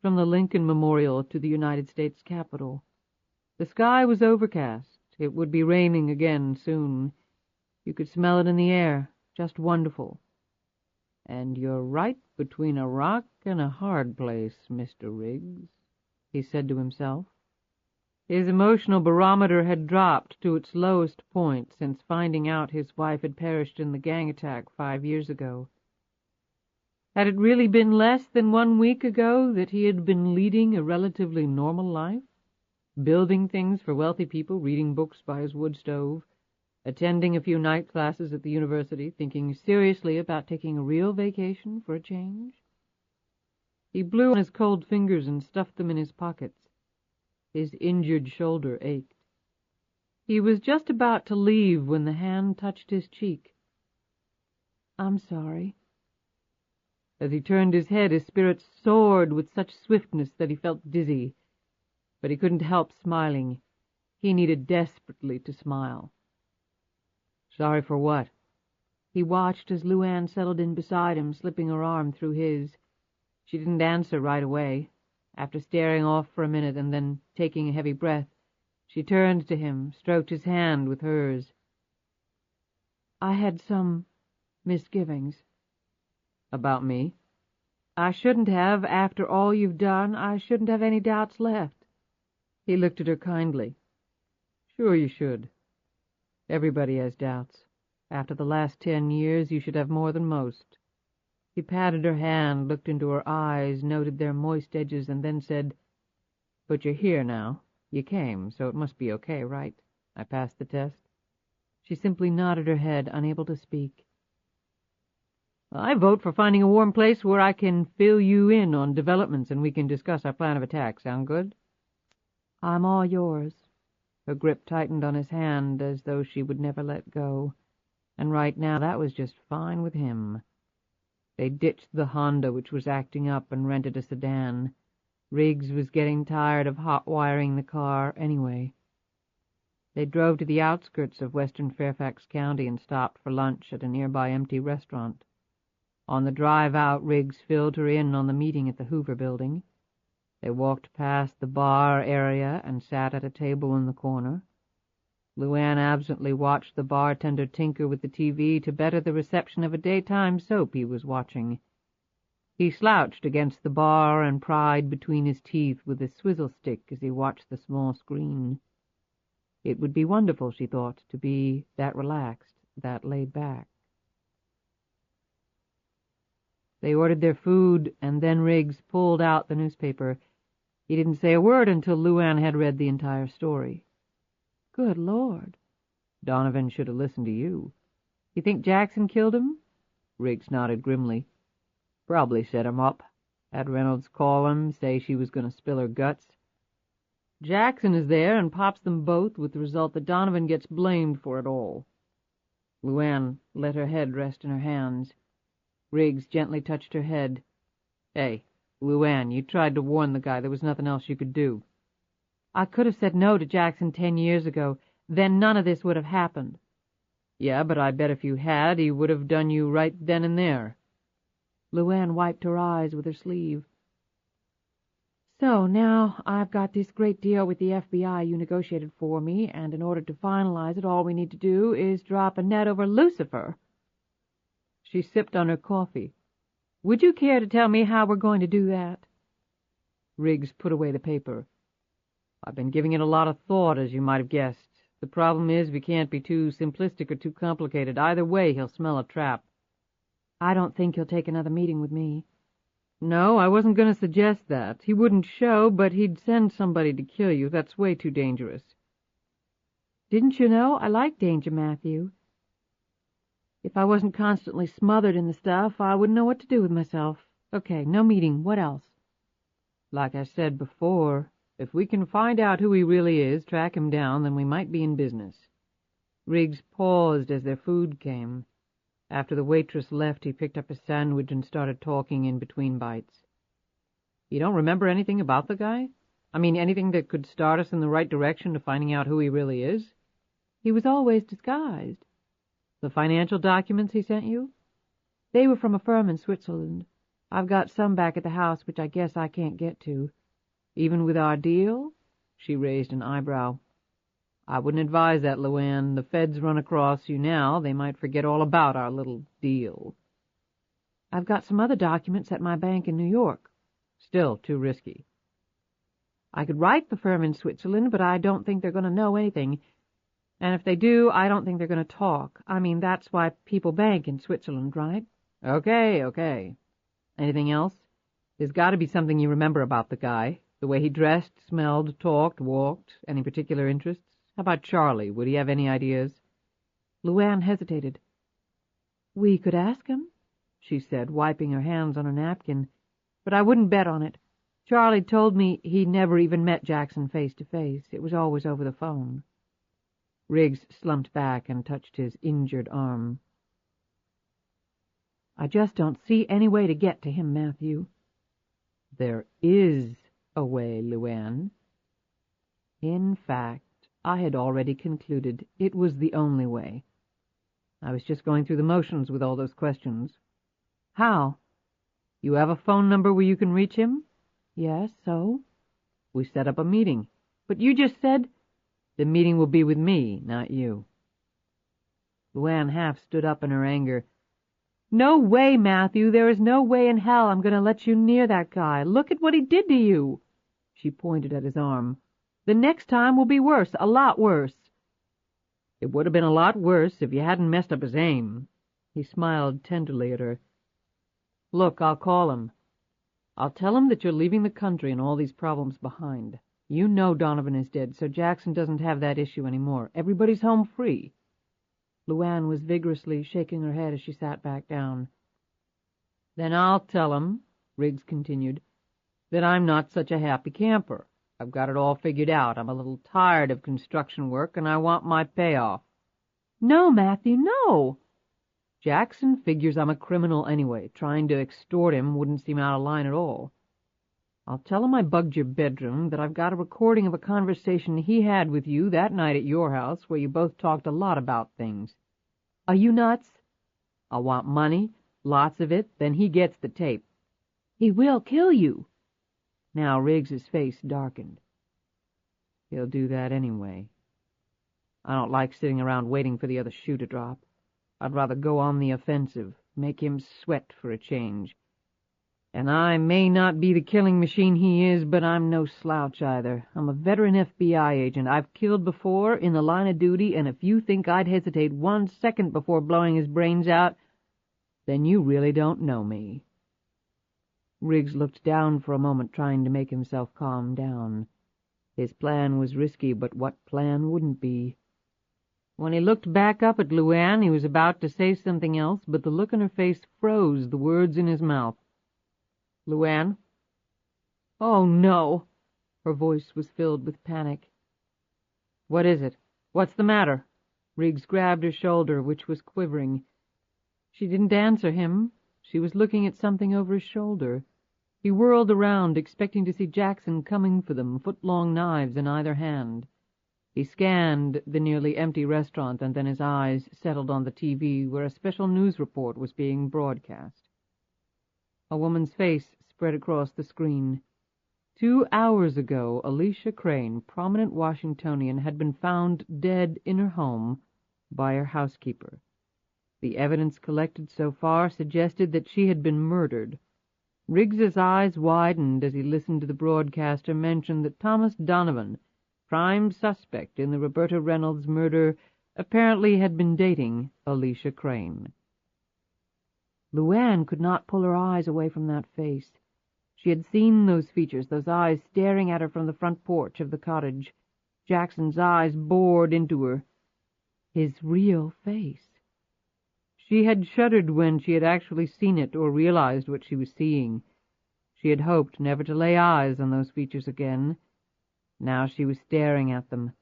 S3: from the Lincoln Memorial to the United States Capitol. The sky was overcast. It would be raining again soon. You could smell it in the air. Just wonderful. "And you're right between a rock and a hard place, Mr. Riggs," he said to himself. His emotional barometer had dropped to its lowest point since finding out his wife had perished in the gang attack 5 years ago. Had it really been less than 1 week ago that he had been leading a relatively normal life? Building things for wealthy people, reading books by his wood stove, attending a few night classes at the university, thinking seriously about taking a real vacation for a change? He blew on his cold fingers and stuffed them in his pockets. His injured shoulder ached. He was just about to leave when the hand touched his cheek. "I'm sorry." As he turned his head, his spirits soared with such swiftness that he felt dizzy. But he couldn't help smiling. He needed desperately to smile. "Sorry for what?" He watched as LuAnn settled in beside him, slipping her arm through his. She didn't answer right away. After staring off for a minute and then taking a heavy breath, she turned to him, stroked his hand with hers. "I had some misgivings." "About me?" "I shouldn't have. After all you've done, I shouldn't have any doubts left." He looked at her kindly. "Sure you should. Everybody has doubts. After the last 10 years, you should have more than most." He patted her hand, looked into her eyes, noted their moist edges, and then said, "But you're here now. You came, so it must be okay, right? I passed the test?" She simply nodded her head, unable to speak. "I vote for finding a warm place where I can fill you in on developments and we can discuss our plan of attack. Sound good?" "I'm all yours." Her grip tightened on his hand as though she would never let go, and right now that was just fine with him. They ditched the Honda, which was acting up, and rented a sedan. Riggs was getting tired of hot-wiring the car anyway. They drove to the outskirts of western Fairfax County and stopped for lunch at a nearby empty restaurant. On the drive out, Riggs filled her in on the meeting at the Hoover Building. They walked past the bar area and sat at a table in the corner. LuAnn absently watched the bartender tinker with the TV to better the reception of a daytime soap he was watching. He slouched against the bar and pried between his teeth with a swizzle stick as he watched the small screen. It would be wonderful, she thought, to be that relaxed, that laid back. They ordered their food, and then Riggs pulled out the newspaper. He didn't say a word until LuAnn had read the entire story. "Good Lord." "Donovan should have listened to you." "You think Jackson killed him?" Riggs nodded grimly. "Probably set him up. Had Reynolds call him, say she was going to spill her guts." Jackson is there and pops them both, with the result that Donovan gets blamed for it all. LuAnn let her head rest in her hands. Riggs gently touched her head. Hey, LuAnn, you tried to warn the guy. There was nothing else you could do. I could have said no to Jackson 10 years ago. Then none of this would have happened. Yeah, but I bet if you had, he would have done you right then and there. LuAnn wiped her eyes with her sleeve. So now I've got this great deal with the FBI you negotiated for me, and in order to finalize it, all we need to do is drop a net over Lucifer. She sipped on her coffee. Would you care to tell me how we're going to do that? Riggs put away the paper. I've been giving it a lot of thought, as you might have guessed. The problem is we can't be too simplistic or too complicated. Either way, he'll smell a trap. I don't think he'll take another meeting with me. No, I wasn't going to suggest that. He wouldn't show, but he'd send somebody to kill you. That's way too dangerous. Didn't you know? I like danger, Matthew. If I wasn't constantly smothered in the stuff, I wouldn't know what to do with myself. Okay, no meeting. What else? Like I said before, if we can find out who he really is, track him down, then we might be in business. Riggs paused as their food came. After the waitress left, he picked up a sandwich and started talking in between bites. You don't remember anything about the guy? I mean, anything that could start us in the right direction to finding out who he really is? He was always disguised. The financial documents he sent you? They were from a firm in Switzerland. I've got some back at the house, which I guess I can't get to. Even with our deal? She raised an eyebrow. I wouldn't advise that, LuAnn. The feds run across you now. They might forget all about our little deal. I've got some other documents at my bank in New York. Still too risky. I could write the firm in Switzerland, but I don't think they're going to know anything. And if they do, I don't think they're going to talk. I mean, that's why people bank in Switzerland, right? Okay. Anything else? There's got to be something you remember about the guy. The way he dressed, smelled, talked, walked. Any particular interests? How about Charlie? Would he have any ideas? LuAnn hesitated. We could ask him, she said, wiping her hands on a napkin, but I wouldn't bet on it. Charlie told me he never even met Jackson face to face. It was always over the phone. Riggs slumped back and touched his injured arm. I just don't see any way to get to him, Matthew. There is a way, LuAnn. In fact, I had already concluded it was the only way. I was just going through the motions with all those questions. How? You have a phone number where you can reach him? Yes, so? We set up a meeting. But you just said... The meeting will be with me, not you. LuAnn half stood up in her anger. No way, Matthew. There is no way in hell I'm going to let you near that guy. Look at what he did to you. She pointed at his arm. The next time will be worse, a lot worse. It would have been a lot worse if you hadn't messed up his aim. He smiled tenderly at her. Look, I'll call him. I'll tell him that you're leaving the country and all these problems behind. You know Donovan is dead, so Jackson doesn't have that issue anymore. Everybody's home free. LuAnn was vigorously shaking her head as she sat back down. Then I'll tell him, Riggs continued, that I'm not such a happy camper. I've got it all figured out. I'm a little tired of construction work, and I want my payoff. No, Matthew, no. Jackson figures I'm a criminal anyway. Trying to extort him wouldn't seem out of line at all. I'll tell him I bugged your bedroom, that I've got a recording of a conversation he had with you that night at your house where you both talked a lot about things. Are you nuts? I'll want money, lots of it, then he gets the tape. He will kill you. Now Riggs's face darkened. He'll do that anyway. I don't like sitting around waiting for the other shoe to drop. I'd rather go on the offensive, make him sweat for a change. And I may not be the killing machine he is, but I'm no slouch either. I'm a veteran FBI agent. I've killed before in the line of duty, and if you think I'd hesitate 1 second before blowing his brains out, then you really don't know me. Riggs looked down for a moment, trying to make himself calm down. His plan was risky, but what plan wouldn't be? When he looked back up at LuAnn, he was about to say something else, but the look in her face froze the words in his mouth. LuAnn? Oh, no. Her voice was filled with panic. "What is it? What's the matter?" Riggs grabbed her shoulder, which was quivering. She didn't answer him. She was looking at something over his shoulder. He whirled around, expecting to see Jackson coming for them, foot-long knives in either hand. He scanned the nearly empty restaurant, and then his eyes settled on the TV, where a special news report was being broadcast. A woman's face spread across the screen. 2 hours ago, Alicia Crane, prominent Washingtonian, had been found dead in her home by her housekeeper. The evidence collected so far suggested that she had been murdered. Riggs's eyes widened as he listened to the broadcaster mention that Thomas Donovan, prime suspect in the Roberta Reynolds murder, apparently had been dating Alicia Crane. LuAnn could not pull her eyes away from that face. She had seen those features, those eyes staring at her from the front porch of the cottage. Jackson's eyes bored into her. His real face. She had shuddered when she had actually seen it or realized what she was seeing. She had hoped never to lay eyes on those features again. Now she was staring at them.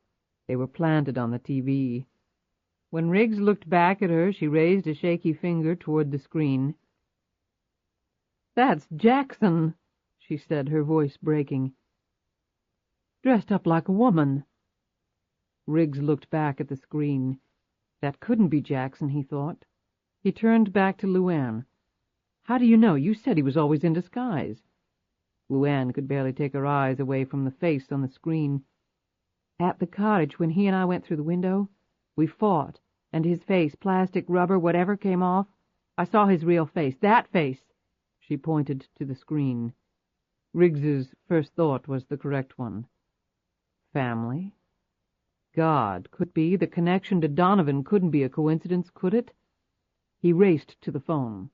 S3: They were planted on the TV. When Riggs looked back at her, she raised a shaky finger toward the screen. "That's Jackson," she said, her voice breaking. "Dressed up like a woman." Riggs looked back at the screen. That couldn't be Jackson, he thought. He turned back to LuAnn. "How do you know? You said he was always in disguise." LuAnn could barely take her eyes away from the face on the screen. "At the cottage, when he and I went through the window, we fought, and his face, plastic, rubber, whatever came off, I saw his real face. That face!" She pointed to the screen. Riggs's first thought was the correct one. Family? God, could be. The connection to Donovan couldn't be a coincidence, could it? He raced to the phone.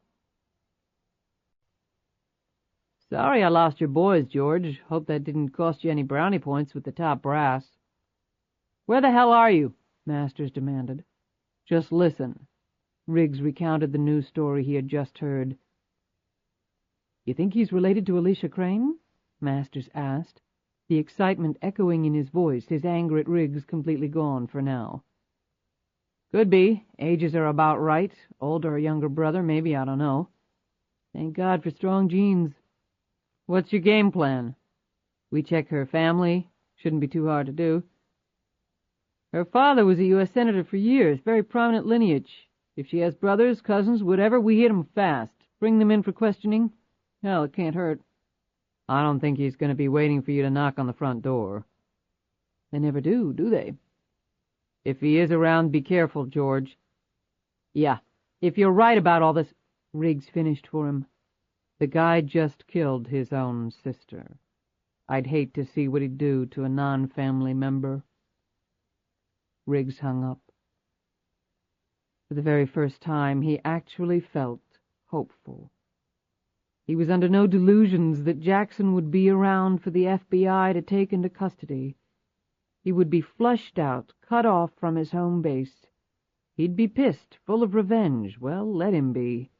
S3: "Sorry I lost your boys, George. Hope that didn't cost you any brownie points with the top brass." "Where the hell are you?" Masters demanded. "Just listen." Riggs recounted the news story he had just heard. "You think he's related to Alicia Crane?" Masters asked, the excitement echoing in his voice, his anger at Riggs completely gone for now. "Could be. Ages are about right. Older or younger brother, maybe, I don't know. Thank God for strong genes. What's your game plan?" "We check her family. Shouldn't be too hard to do." "Her father was a U.S. Senator for years, very prominent lineage. If she has brothers, cousins, whatever, we hit 'em fast. Bring them in for questioning. Hell, it can't hurt." "I don't think he's going to be waiting for you to knock on the front door." "They never do they?" "If he is around, be careful, George." "Yeah, if you're right about all this—" Riggs finished for him. "The guy just killed his own sister. I'd hate to see what he'd do to a non-family member." Riggs hung up. For the very first time, he actually felt hopeful. He was under no delusions that Jackson would be around for the FBI to take into custody. He would be flushed out, cut off from his home base. He'd be pissed, full of revenge. Well, let him be.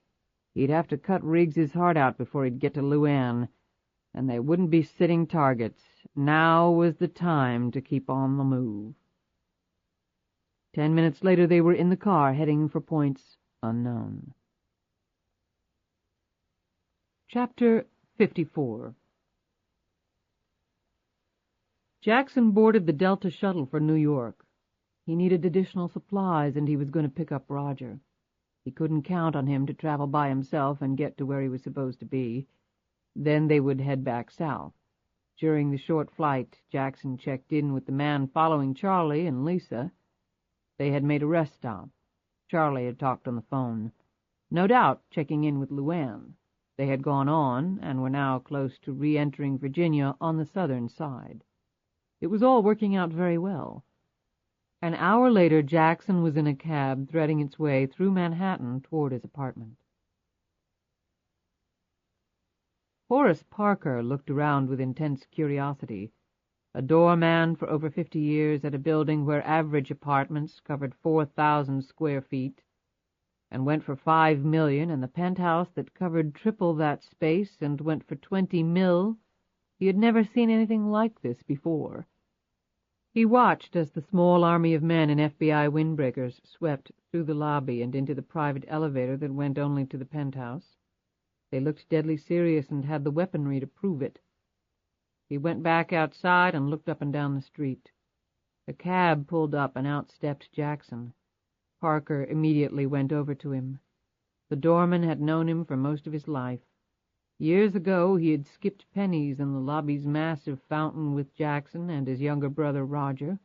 S3: He'd have to cut Riggs's heart out before he'd get to LuAnn, and they wouldn't be sitting targets. Now was the time to keep on the move. 10 minutes later they were in the car, heading for points unknown. Chapter 54. Jackson boarded the Delta shuttle for New York. He needed additional supplies, and he was going to pick up Roger. He couldn't count on him to travel by himself and get to where he was supposed to be. Then they would head back south. During the short flight, Jackson checked in with the man following Charlie and Lisa. They had made a rest stop. Charlie had talked on the phone. No doubt checking in with LuAnn. They had gone on, and were now close to re-entering Virginia on the southern side. It was all working out very well. An hour later, Jackson was in a cab threading its way through Manhattan toward his apartment. Horace Parker looked around with intense curiosity, a doorman for over 50 years at a building where average apartments covered 4,000 square feet, and went for $5 million, and the penthouse that covered triple that space and went for $20 million He had never seen anything like this before. He watched as the small army of men in FBI windbreakers swept through the lobby and into the private elevator that went only to the penthouse. They looked deadly serious and had the weaponry to prove it. He went back outside and looked up and down the street. A cab pulled up and out stepped Jackson. Parker immediately went over to him. The doorman had known him for most of his life. Years ago he had skipped pennies in the lobby's massive fountain with Jackson and his younger brother Roger.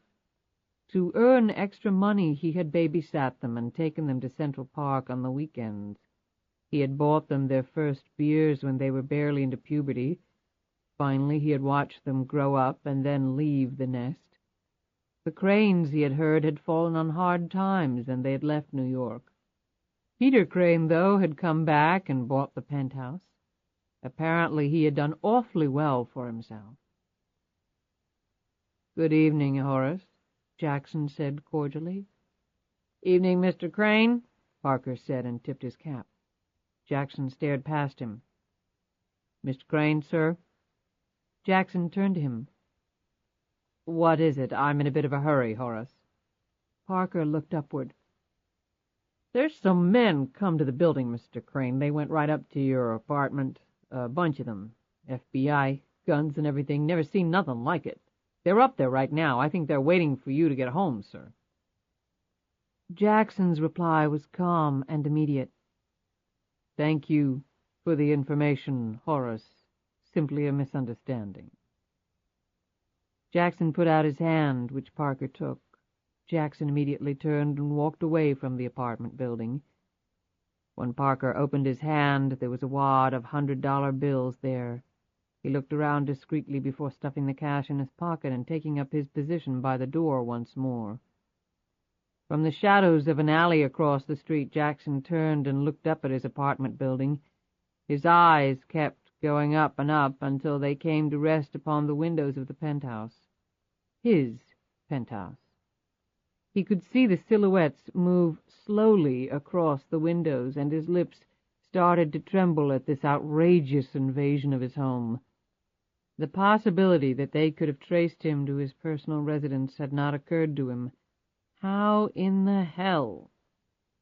S3: To earn extra money he had babysat them and taken them to Central Park on the weekends. He had bought them their first beers when they were barely into puberty. Finally he had watched them grow up and then leave the nest. The Cranes, he had heard, had fallen on hard times, and they had left New York. Peter Crane, though, had come back and bought the penthouse. Apparently he had done awfully well for himself. "Good evening, Horace," Jackson said cordially. "Evening, Mr. Crane," Parker said, and tipped his cap. Jackson stared past him. "Mr. Crane, sir?" Jackson turned to him. "What is it? I'm in a bit of a hurry, Horace." Parker looked upward. "There's some men come to the building, Mr. Crane. They went right up to your apartment. A bunch of them. FBI, guns and everything. Never seen nothing like it. They're up there right now. I think they're waiting for you to get home, sir." Jackson's reply was calm and immediate. "Thank you for the information, Horace. Simply a misunderstanding." Jackson put out his hand, which Parker took. Jackson immediately turned and walked away from the apartment building. When Parker opened his hand, there was a wad of $100 bills there. He looked around discreetly before stuffing the cash in his pocket and taking up his position by the door once more. From the shadows of an alley across the street, Jackson turned and looked up at his apartment building. His eyes kept going up and up until they came to rest upon the windows of the penthouse. His penthouse. He could see the silhouettes move slowly across the windows, and his lips started to tremble at this outrageous invasion of his home. The possibility that they could have traced him to his personal residence had not occurred to him. How in the hell?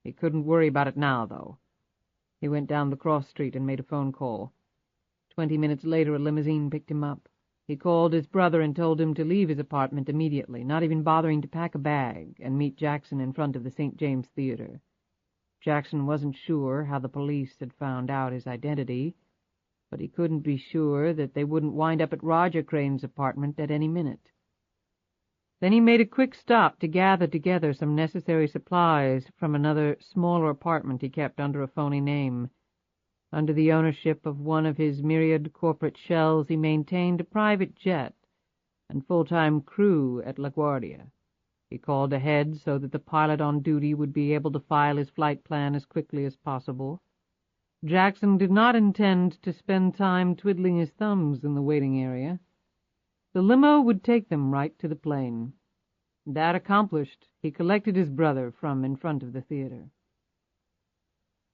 S3: He couldn't worry about it now, though. He went down the cross street and made a phone call. 20 minutes later, a limousine picked him up. He called his brother and told him to leave his apartment immediately, not even bothering to pack a bag, and meet Jackson in front of the St. James Theater. Jackson wasn't sure how the police had found out his identity, but he couldn't be sure that they wouldn't wind up at Roger Crane's apartment at any minute. Then he made a quick stop to gather together some necessary supplies from another, smaller apartment he kept under a phony name. Under the ownership of one of his myriad corporate shells, he maintained a private jet and full-time crew at LaGuardia. He called ahead so that the pilot on duty would be able to file his flight plan as quickly as possible. Jackson did not intend to spend time twiddling his thumbs in the waiting area. The limo would take them right to the plane. That accomplished, he collected his brother from in front of the theater.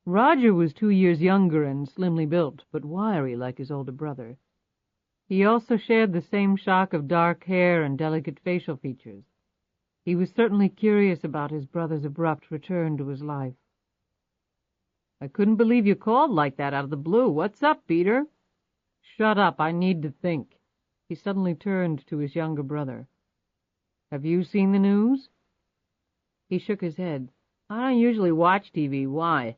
S3: Roger was 2 years younger and slimly built, but wiry like his older brother. He also shared the same shock of dark hair and delicate facial features. He was certainly curious about his brother's abrupt return to his life. "I couldn't believe you called like that out of the blue. What's up, Peter?" "Shut up. I need to think." He suddenly turned to his younger brother. "Have you seen the news?" He shook his head. "I don't usually watch TV. Why?"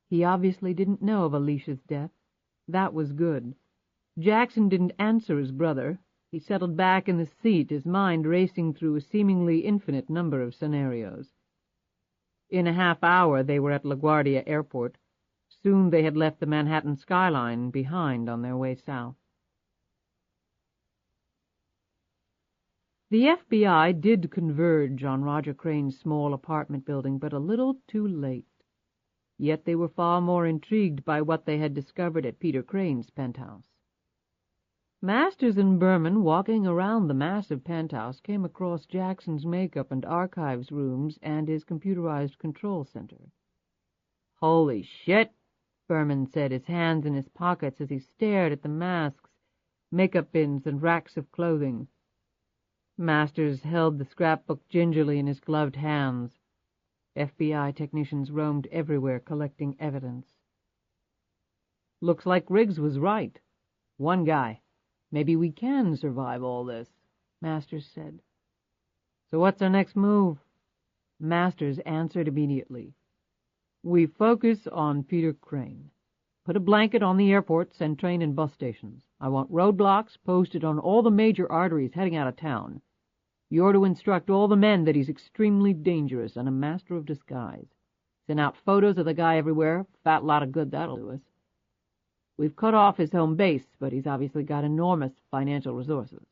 S3: He obviously didn't know of Alicia's death. That was good. Jackson didn't answer his brother. He settled back in the seat, his mind racing through a seemingly infinite number of scenarios. In a half hour they were at LaGuardia Airport. Soon they had left the Manhattan skyline behind on their way south. The FBI did converge on Roger Crane's small apartment building, but a little too late. Yet they were far more intrigued by what they had discovered at Peter Crane's penthouse. Masters and Berman, walking around the massive penthouse, came across Jackson's makeup and archives rooms and his computerized control center. "Holy shit," Berman said, his hands in his pockets as he stared at the masks makeup bins and racks of clothing. Masters held the scrapbook gingerly in his gloved hands. FBI technicians roamed everywhere collecting evidence. "Looks like Riggs was right. One guy. Maybe we can survive all this," Masters said. "So what's our next move?" Masters answered immediately. "We focus on Peter Crane. Put a blanket on the airports and train and bus stations. I want roadblocks posted on all the major arteries heading out of town. You're to instruct all the men that he's extremely dangerous and a master of disguise. Send out photos of the guy everywhere. Fat lot of good that'll do us. We've cut off his home base, but he's obviously got enormous financial resources.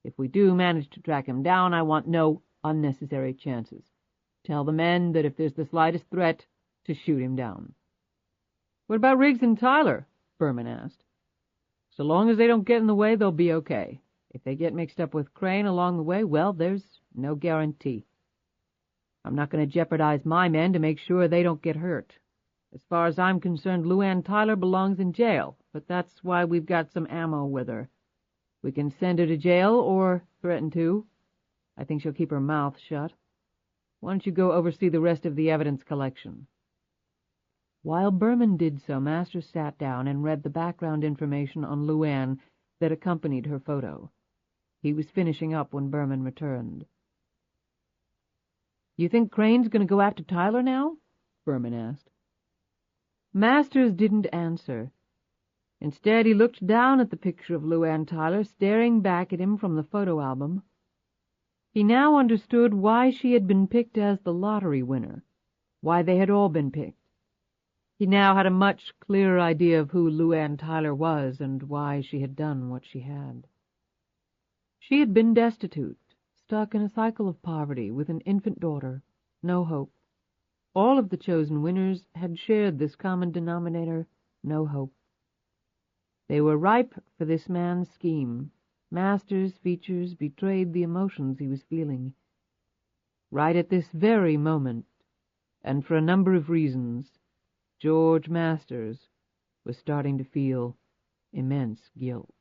S3: If we do manage to track him down, I want no unnecessary chances. Tell the men that if there's the slightest threat, to shoot him down." "What about Riggs and Tyler?" Berman asked. "So long as they don't get in the way, they'll be okay. If they get mixed up with Crane along the way, well, there's no guarantee. I'm not going to jeopardize my men to make sure they don't get hurt. As far as I'm concerned, LuAnn Tyler belongs in jail, but that's why we've got some ammo with her. We can send her to jail or threaten to. I think she'll keep her mouth shut. Why don't you go oversee the rest of the evidence collection?" While Berman did so, Masters sat down and read the background information on LuAnn that accompanied her photo. He was finishing up when Berman returned. "You think Crane's going to go after Tyler now?" Berman asked. Masters didn't answer. Instead, he looked down at the picture of LuAnn Tyler staring back at him from the photo album. He now understood why she had been picked as the lottery winner, why they had all been picked. He now had a much clearer idea of who LuAnn Tyler was and why she had done what she had. She had been destitute, stuck in a cycle of poverty with an infant daughter, no hope. All of the chosen winners had shared this common denominator, no hope. They were ripe for this man's scheme. Masters' features betrayed the emotions he was feeling. Right at this very moment, and for a number of reasons, George Masters was starting to feel immense guilt.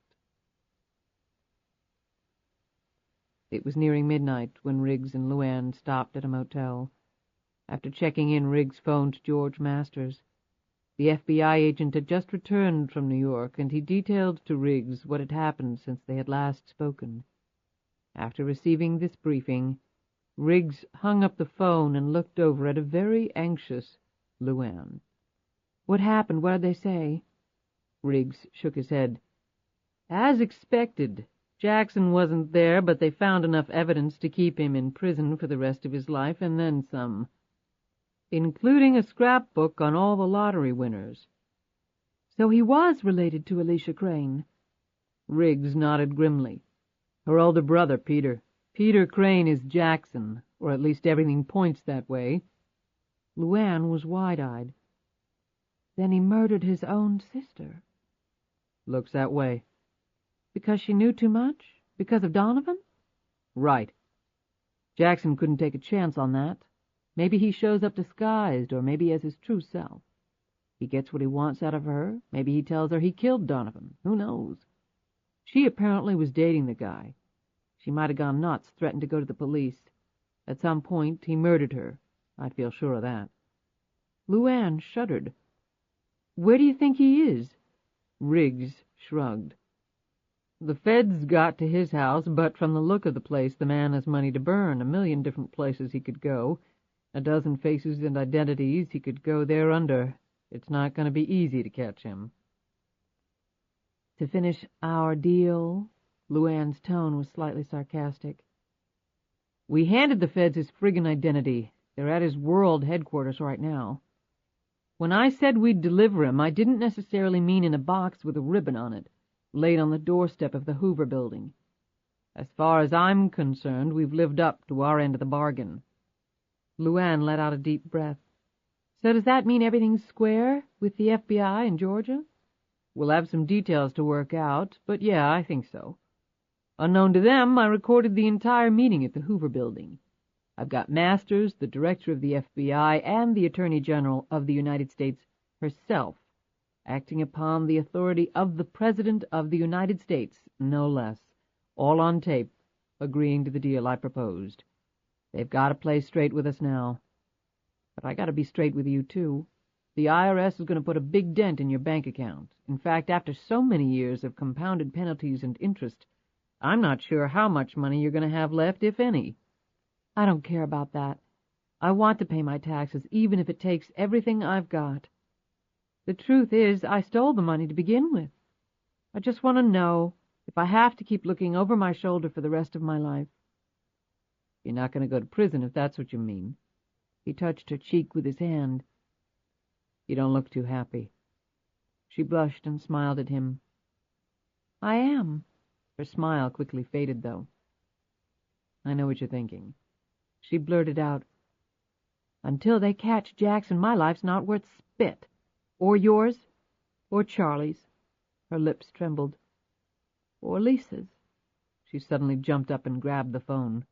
S3: It was nearing midnight when Riggs and LuAnn stopped at a motel. After checking in, Riggs phoned George Masters. The FBI agent had just returned from New York, and he detailed to Riggs what had happened since they had last spoken. After receiving this briefing, Riggs hung up the phone and looked over at a very anxious LuAnn. "What happened? What did they say?" Riggs shook his head. "As expected. Jackson wasn't there, but they found enough evidence to keep him in prison for the rest of his life, and then some, including a scrapbook on all the lottery winners." "So he was related to Alicia Crane?" Riggs nodded grimly. "Her older brother, Peter. Peter Crane is Jackson, or at least everything points that way." LuAnn was wide-eyed. "Then he murdered his own sister?" "Looks that way." "Because she knew too much? Because of Donovan?" "Right. Jackson couldn't take a chance on that. Maybe he shows up disguised, or maybe as his true self. He gets what he wants out of her. Maybe he tells her he killed Donovan. Who knows? She apparently was dating the guy. She might have gone nuts, threatened to go to the police. At some point, he murdered her. I feel sure of that." LuAnn shuddered. "Where do you think he is?" Riggs shrugged. "The feds got to his house, but from the look of the place, the man has money to burn. 1,000,000 different places he could go. 12 faces and identities he could go there under. It's not going to be easy to catch him." "To finish our deal?" LuAnn's tone was slightly sarcastic. "We handed the feds his friggin' identity. They're at his world headquarters right now. When I said we'd deliver him, I didn't necessarily mean in a box with a ribbon on it, laid on the doorstep of the Hoover building. As far as I'm concerned, we've lived up to our end of the bargain." LuAnn let out a deep breath. "So does that mean everything's square with the FBI in Georgia?" "We'll have some details to work out, but yeah, I think so. Unknown to them, I recorded the entire meeting at the Hoover building. I've got Masters, the director of the FBI, and the Attorney General of the United States herself acting upon the authority of the President of the United States, no less, all on tape, agreeing to the deal I proposed. They've got to play straight with us now. But I got to be straight with you, too. The IRS is going to put a big dent in your bank account. In fact, after so many years of compounded penalties and interest, I'm not sure how much money you're going to have left, if any. I don't care about that. I want to pay my taxes, even if it takes everything I've got. The truth is, I stole the money to begin with. I just want to know if I have to keep looking over my shoulder for the rest of my life. You're not going to go to prison, if that's what you mean. He touched her cheek with his hand. You don't look too happy. She blushed and smiled at him. I am. Her smile quickly faded, though. I know what you're thinking. She blurted out, Until they catch Jackson, my life's not worth spit. Or yours, or Charlie's. Her lips trembled. Or Lisa's. She suddenly jumped up and grabbed the phone.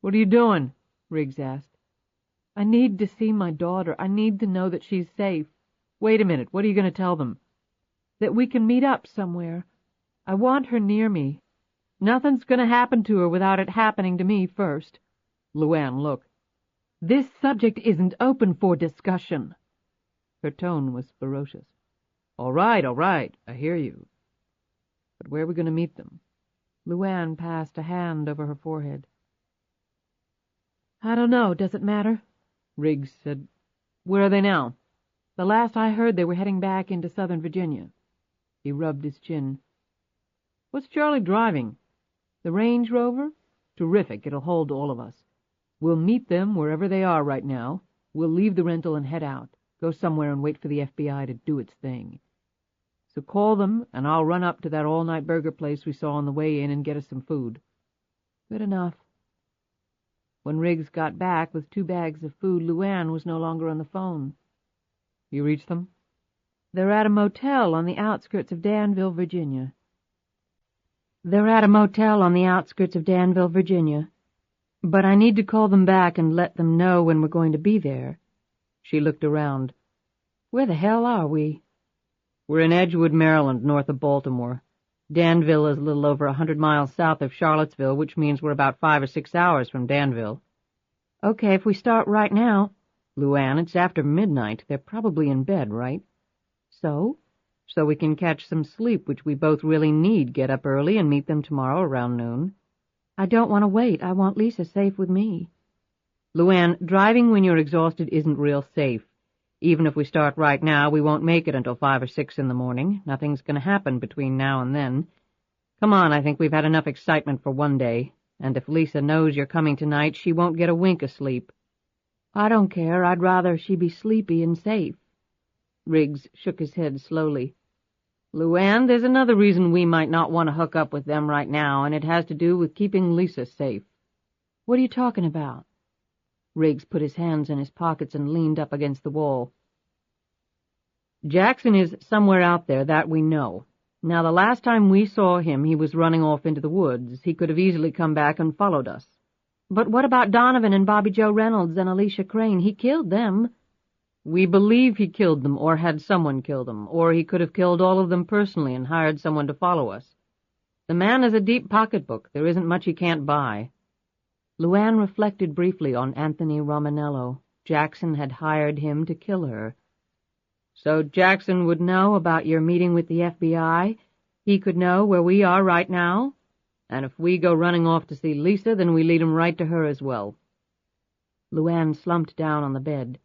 S3: What are you doing? Riggs asked. I need to see my daughter. I need to know that she's safe. Wait a minute. What are you going to tell them? That we can meet up somewhere. I want her near me. Nothing's going to happen to her without it happening to me first. LuAnn, look. This subject isn't open for discussion. Her tone was ferocious. All right, I hear you. But where are we going to meet them? LuAnn passed a hand over her forehead. I don't know. Does it matter? Riggs said. Where are they now? The last I heard, they were heading back into Southern Virginia. He rubbed his chin. What's Charlie driving? The Range Rover? Terrific. It'll hold all of us. We'll meet them wherever they are right now. We'll leave the rental and head out. Go somewhere and wait for the FBI to do its thing. So call them, and I'll run up to that all-night burger place we saw on the way in and get us some food. Good enough. When Riggs got back with 2 bags of food, LuAnn was no longer on the phone. You reached them? They're at a motel on the outskirts of Danville, Virginia. But I need to call them back and let them know when we're going to be there. She looked around. Where the hell are we? We're in Edgewood, Maryland, north of Baltimore. Danville is a little over 100 miles south of Charlottesville, which means we're about 5 or 6 hours from Danville. Okay, if we start right now. LuAnn, it's after midnight. They're probably in bed, right? So? So we can catch some sleep, which we both really need, get up early and meet them tomorrow around noon. I don't want to wait. I want Lisa safe with me. LuAnn, driving when you're exhausted isn't real safe. Even if we start right now, we won't make it until 5 or 6 in the morning. Nothing's going to happen between now and then. Come on, I think we've had enough excitement for one day. And if Lisa knows you're coming tonight, she won't get a wink of sleep. I don't care. I'd rather she be sleepy and safe. Riggs shook his head slowly. LuAnn, there's another reason we might not want to hook up with them right now, and it has to do with keeping Lisa safe. What are you talking about? Riggs put his hands in his pockets and leaned up against the wall. Jackson is somewhere out there, that we know. Now, the last time we saw him, he was running off into the woods. He could have easily come back and followed us. But what about Donovan and Bobby Joe Reynolds and Alicia Crane? He killed them. We believe he killed them, or had someone kill them, or he could have killed all of them personally and hired someone to follow us. The man has a deep pocketbook. There isn't much he can't buy. LuAnn reflected briefly on Anthony Romanello. Jackson had hired him to kill her. So Jackson would know about your meeting with the FBI? He could know where we are right now? And if we go running off to see Lisa, then we lead him right to her as well. LuAnn slumped down on the bed.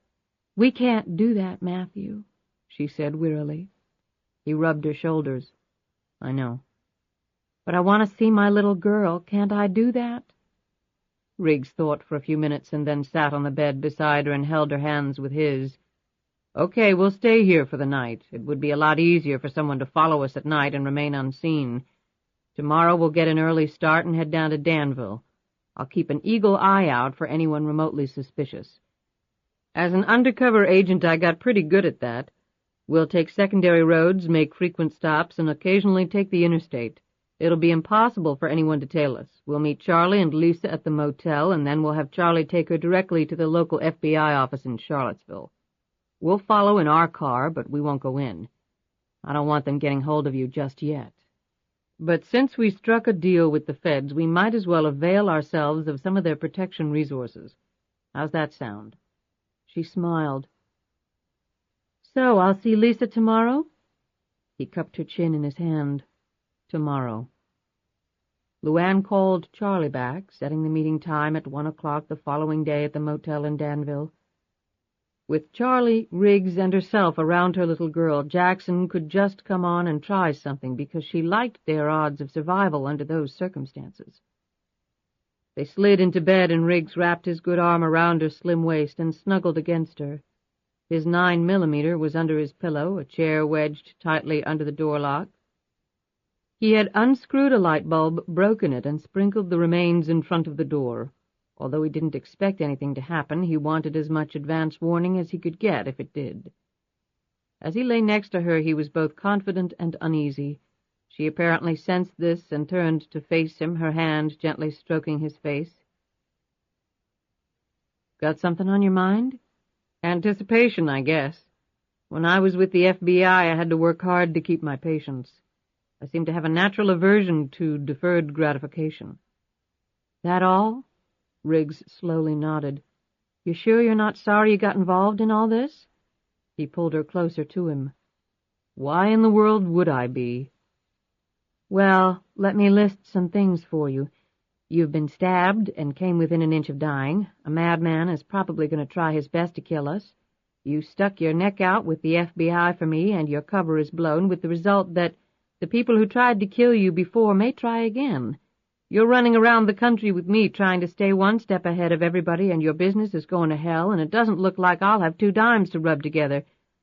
S3: We can't do that, Matthew, she said wearily. He rubbed her shoulders. I know. But I want to see my little girl. Can't I do that? Riggs thought for a few minutes and then sat on the bed beside her and held her hands with his. Okay, we'll stay here for the night. It would be a lot easier for someone to follow us at night and remain unseen. Tomorrow we'll get an early start and head down to Danville. I'll keep an eagle eye out for anyone remotely suspicious. As an undercover agent, I got pretty good at that. We'll take secondary roads, make frequent stops, and occasionally take the interstate. It'll be impossible for anyone to tail us. We'll meet Charlie and Lisa at the motel, and then we'll have Charlie take her directly to the local FBI office in Charlottesville. We'll follow in our car, but we won't go in. I don't want them getting hold of you just yet. But since we struck a deal with the feds, we might as well avail ourselves of some of their protection resources. How's that sound?" She smiled. "So I'll see Lisa tomorrow?" He cupped her chin in his hand. "Tomorrow." LuAnn called Charlie back, setting the meeting time at 1 o'clock the following day at the motel in Danville. With Charlie, Riggs, and herself around her little girl, Jackson could just come on and try something because she liked their odds of survival under those circumstances. They slid into bed and Riggs wrapped his good arm around her slim waist and snuggled against her. His 9mm was under his pillow, a chair wedged tightly under the door lock. He had unscrewed a light bulb, broken it, and sprinkled the remains in front of the door. Although he didn't expect anything to happen, he wanted as much advance warning as he could get if it did. As he lay next to her, he was both confident and uneasy. She apparently sensed this and turned to face him, her hand gently stroking his face. "Got something on your mind?" "Anticipation, I guess. When I was with the FBI, I had to work hard to keep my patience. I seem to have a natural aversion to deferred gratification." "That all?" Riggs slowly nodded. "You sure you're not sorry you got involved in all this?" He pulled her closer to him. "Why in the world would I be?" "Well, let me list some things for you. You've been stabbed and came within an inch of dying. A madman is probably going to try his best to kill us. You stuck your neck out with the FBI for me, and your cover is blown, with the result that the people who tried to kill you before may try again. You're running around the country with me trying to stay one step ahead of everybody, and your business is going to hell, and it doesn't look like I'll have 2 dimes to rub together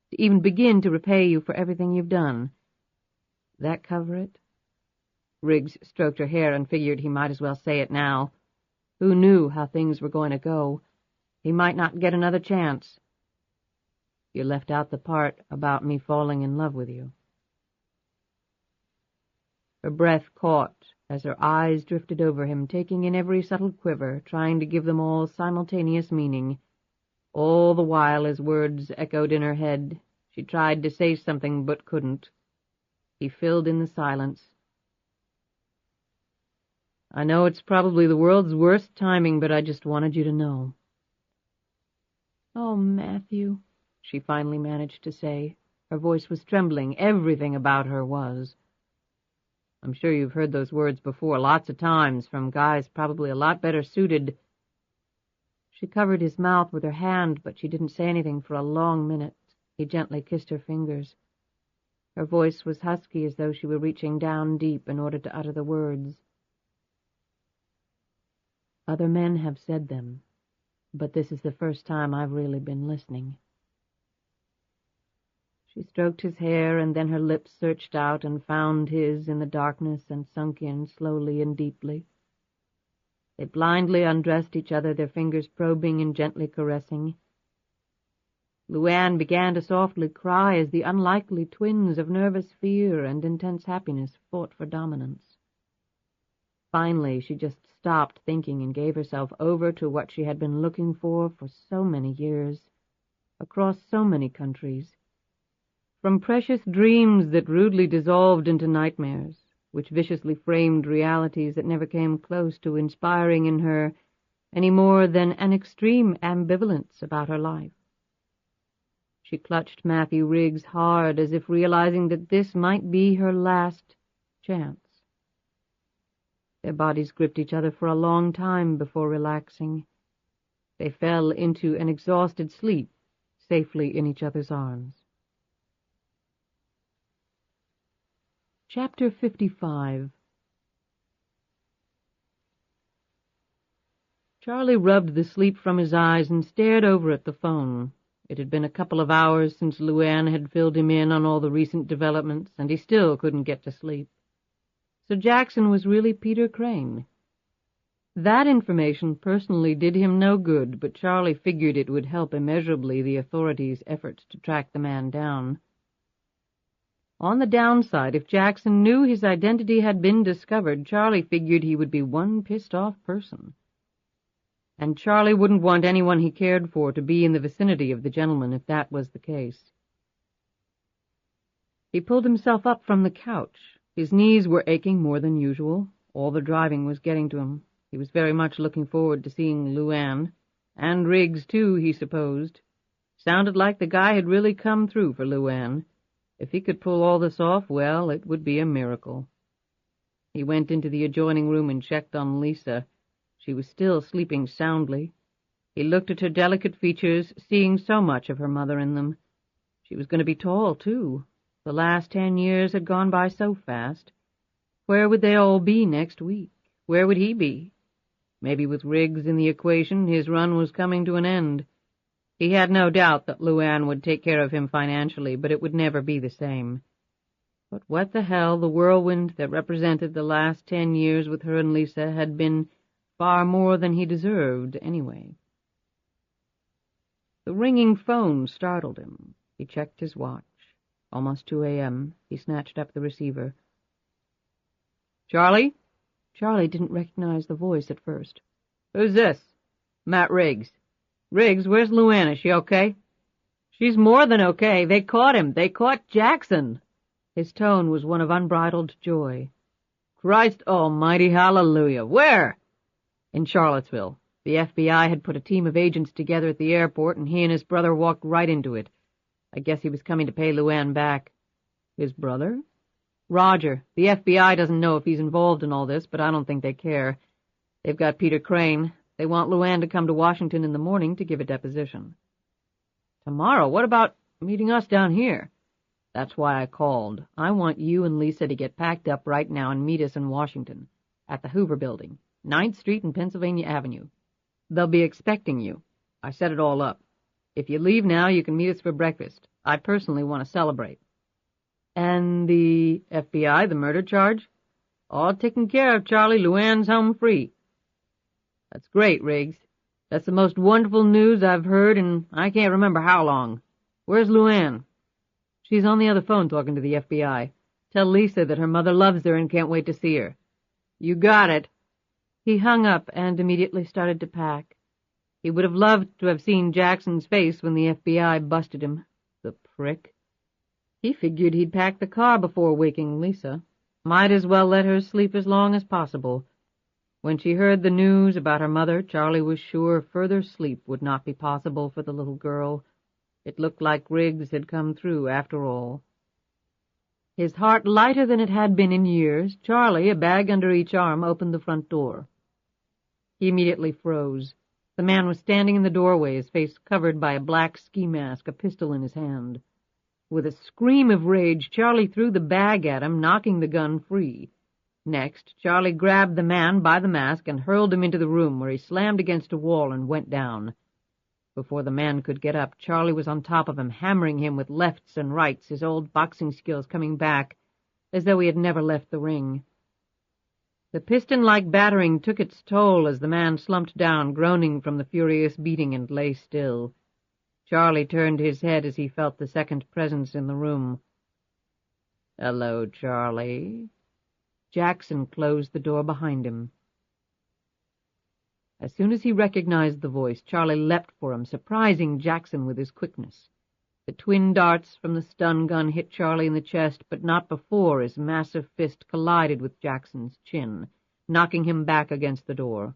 S3: to even begin to repay you for everything you've done. That cover it?" Riggs stroked her hair and figured he might as well say it now. Who knew how things were going to go? He might not get another chance. "You left out the part about me falling in love with you." Her breath caught as her eyes drifted over him, taking in every subtle quiver, trying to give them all simultaneous meaning. All the while his words echoed in her head. She tried to say something, but couldn't. He filled in the silence. "I know it's probably the world's worst timing, but I just wanted you to know." "Oh, Matthew," she finally managed to say. Her voice was trembling. Everything about her was. "I'm sure you've heard those words before, lots of times, from guys probably a lot better suited." She covered his mouth with her hand, but she didn't say anything for a long minute. He gently kissed her fingers. Her voice was husky, as though she were reaching down deep in order to utter the words. "Other men have said them, but this is the first time I've really been listening." She stroked his hair, and then her lips searched out and found his in the darkness and sunk in slowly and deeply. They blindly undressed each other, their fingers probing and gently caressing. LuAnn began to softly cry as the unlikely twins of nervous fear and intense happiness fought for dominance. Finally, she just stopped thinking and gave herself over to what she had been looking for so many years, across so many countries. From precious dreams that rudely dissolved into nightmares, which viciously framed realities that never came close to inspiring in her any more than an extreme ambivalence about her life. She clutched Matthew Riggs hard, as if realizing that this might be her last chance. Their bodies gripped each other for a long time before relaxing. They fell into an exhausted sleep, safely in each other's arms. Chapter 55. Charlie rubbed the sleep from his eyes and stared over at the phone. It had been a couple of hours since LuAnn had filled him in on all the recent developments, and he still couldn't get to sleep. So Jackson was really Peter Crane. That information personally did him no good, but Charlie figured it would help immeasurably the authorities' efforts to track the man down. On the downside, if Jackson knew his identity had been discovered, Charlie figured he would be one pissed-off person. and Charlie wouldn't want anyone he cared for to be in the vicinity of the gentleman if that was the case. He pulled himself up from the couch. His knees were aching more than usual. All the driving was getting to him. He was very much looking forward to seeing LuAnn, and Riggs, too, he supposed. Sounded like the guy had really come through for LuAnn. If he could pull all this off, well, it would be a miracle. He went into the adjoining room and checked on Lisa. She was still sleeping soundly. He looked at her delicate features, seeing so much of her mother in them. She was going to be tall, too. The last 10 years had gone by so fast. Where would they all be next week? Where would he be? Maybe with Riggs in the equation, his run was coming to an end. He had no doubt that LuAnn would take care of him financially, but it would never be the same. But what the hell, the whirlwind that represented the last 10 years with her and Lisa had been far more than he deserved, anyway. The ringing phone startled him. He checked his watch. Almost 2 a.m. He snatched up the receiver. "Charlie?" Charlie didn't recognize the voice at first. "Who's this?" "Matt Riggs." "Riggs, where's LuAnn? Is she okay?" "She's more than okay. They caught him. They caught Jackson." His tone was one of unbridled joy. "Christ almighty, hallelujah. Where?" "In Charlottesville. The FBI had put a team of agents together at the airport, and he and his brother walked right into it. I guess he was coming to pay LuAnn back." "His brother?" "Roger. The FBI doesn't know if he's involved in all this, but I don't think they care. They've got Peter Crane. They want LuAnn to come to Washington in the morning to give a deposition." "Tomorrow? What about meeting us down here?" "That's why I called. I want you and Lisa to get packed up right now and meet us in Washington, at the Hoover Building, 9th Street and Pennsylvania Avenue. They'll be expecting you. I set it all up. If you leave now, you can meet us for breakfast. I personally want to celebrate." "And the FBI, the murder charge?" "All taken care of, Charlie. LuAnn's home free." "That's great, Riggs. That's the most wonderful news I've heard in I can't remember how long. Where's LuAnn?" "She's on the other phone talking to the FBI. Tell Lisa that her mother loves her and can't wait to see her." "You got it." He hung up and immediately started to pack. He would have loved to have seen Jackson's face when the FBI busted him. The prick. He figured he'd pack the car before waking Lisa. Might as well let her sleep as long as possible. When she heard the news about her mother, Charlie was sure further sleep would not be possible for the little girl. It looked like Riggs had come through after all. His heart lighter than it had been in years, Charlie, a bag under each arm, opened the front door. He immediately froze. The man was standing in the doorway, his face covered by a black ski mask, a pistol in his hand. With a scream of rage, Charlie threw the bag at him, knocking the gun free. Next, Charlie grabbed the man by the mask and hurled him into the room, where he slammed against a wall and went down. Before the man could get up, Charlie was on top of him, hammering him with lefts and rights, his old boxing skills coming back, as though he had never left the ring. The piston-like battering took its toll as the man slumped down, groaning from the furious beating, and lay still. Charlie turned his head as he felt the second presence in the room. "Hello, Charlie." Jackson closed the door behind him. As soon as he recognized the voice, Charlie leapt for him, surprising Jackson with his quickness. The twin darts from the stun gun hit Charlie in the chest, but not before his massive fist collided with Jackson's chin, knocking him back against the door.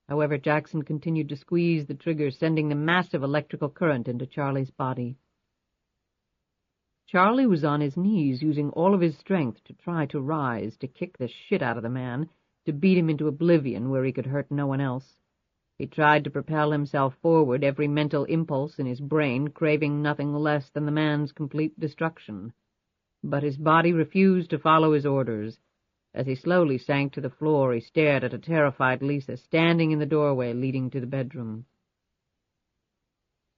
S3: However, Jackson continued to squeeze the trigger, sending the massive electrical current into Charlie's body. Charlie was on his knees, using all of his strength to try to rise, to kick the shit out of the man, to beat him into oblivion where he could hurt no one else. He tried to propel himself forward, every mental impulse in his brain craving nothing less than the man's complete destruction. But his body refused to follow his orders. As he slowly sank to the floor, he stared at a terrified Lisa standing in the doorway leading to the bedroom.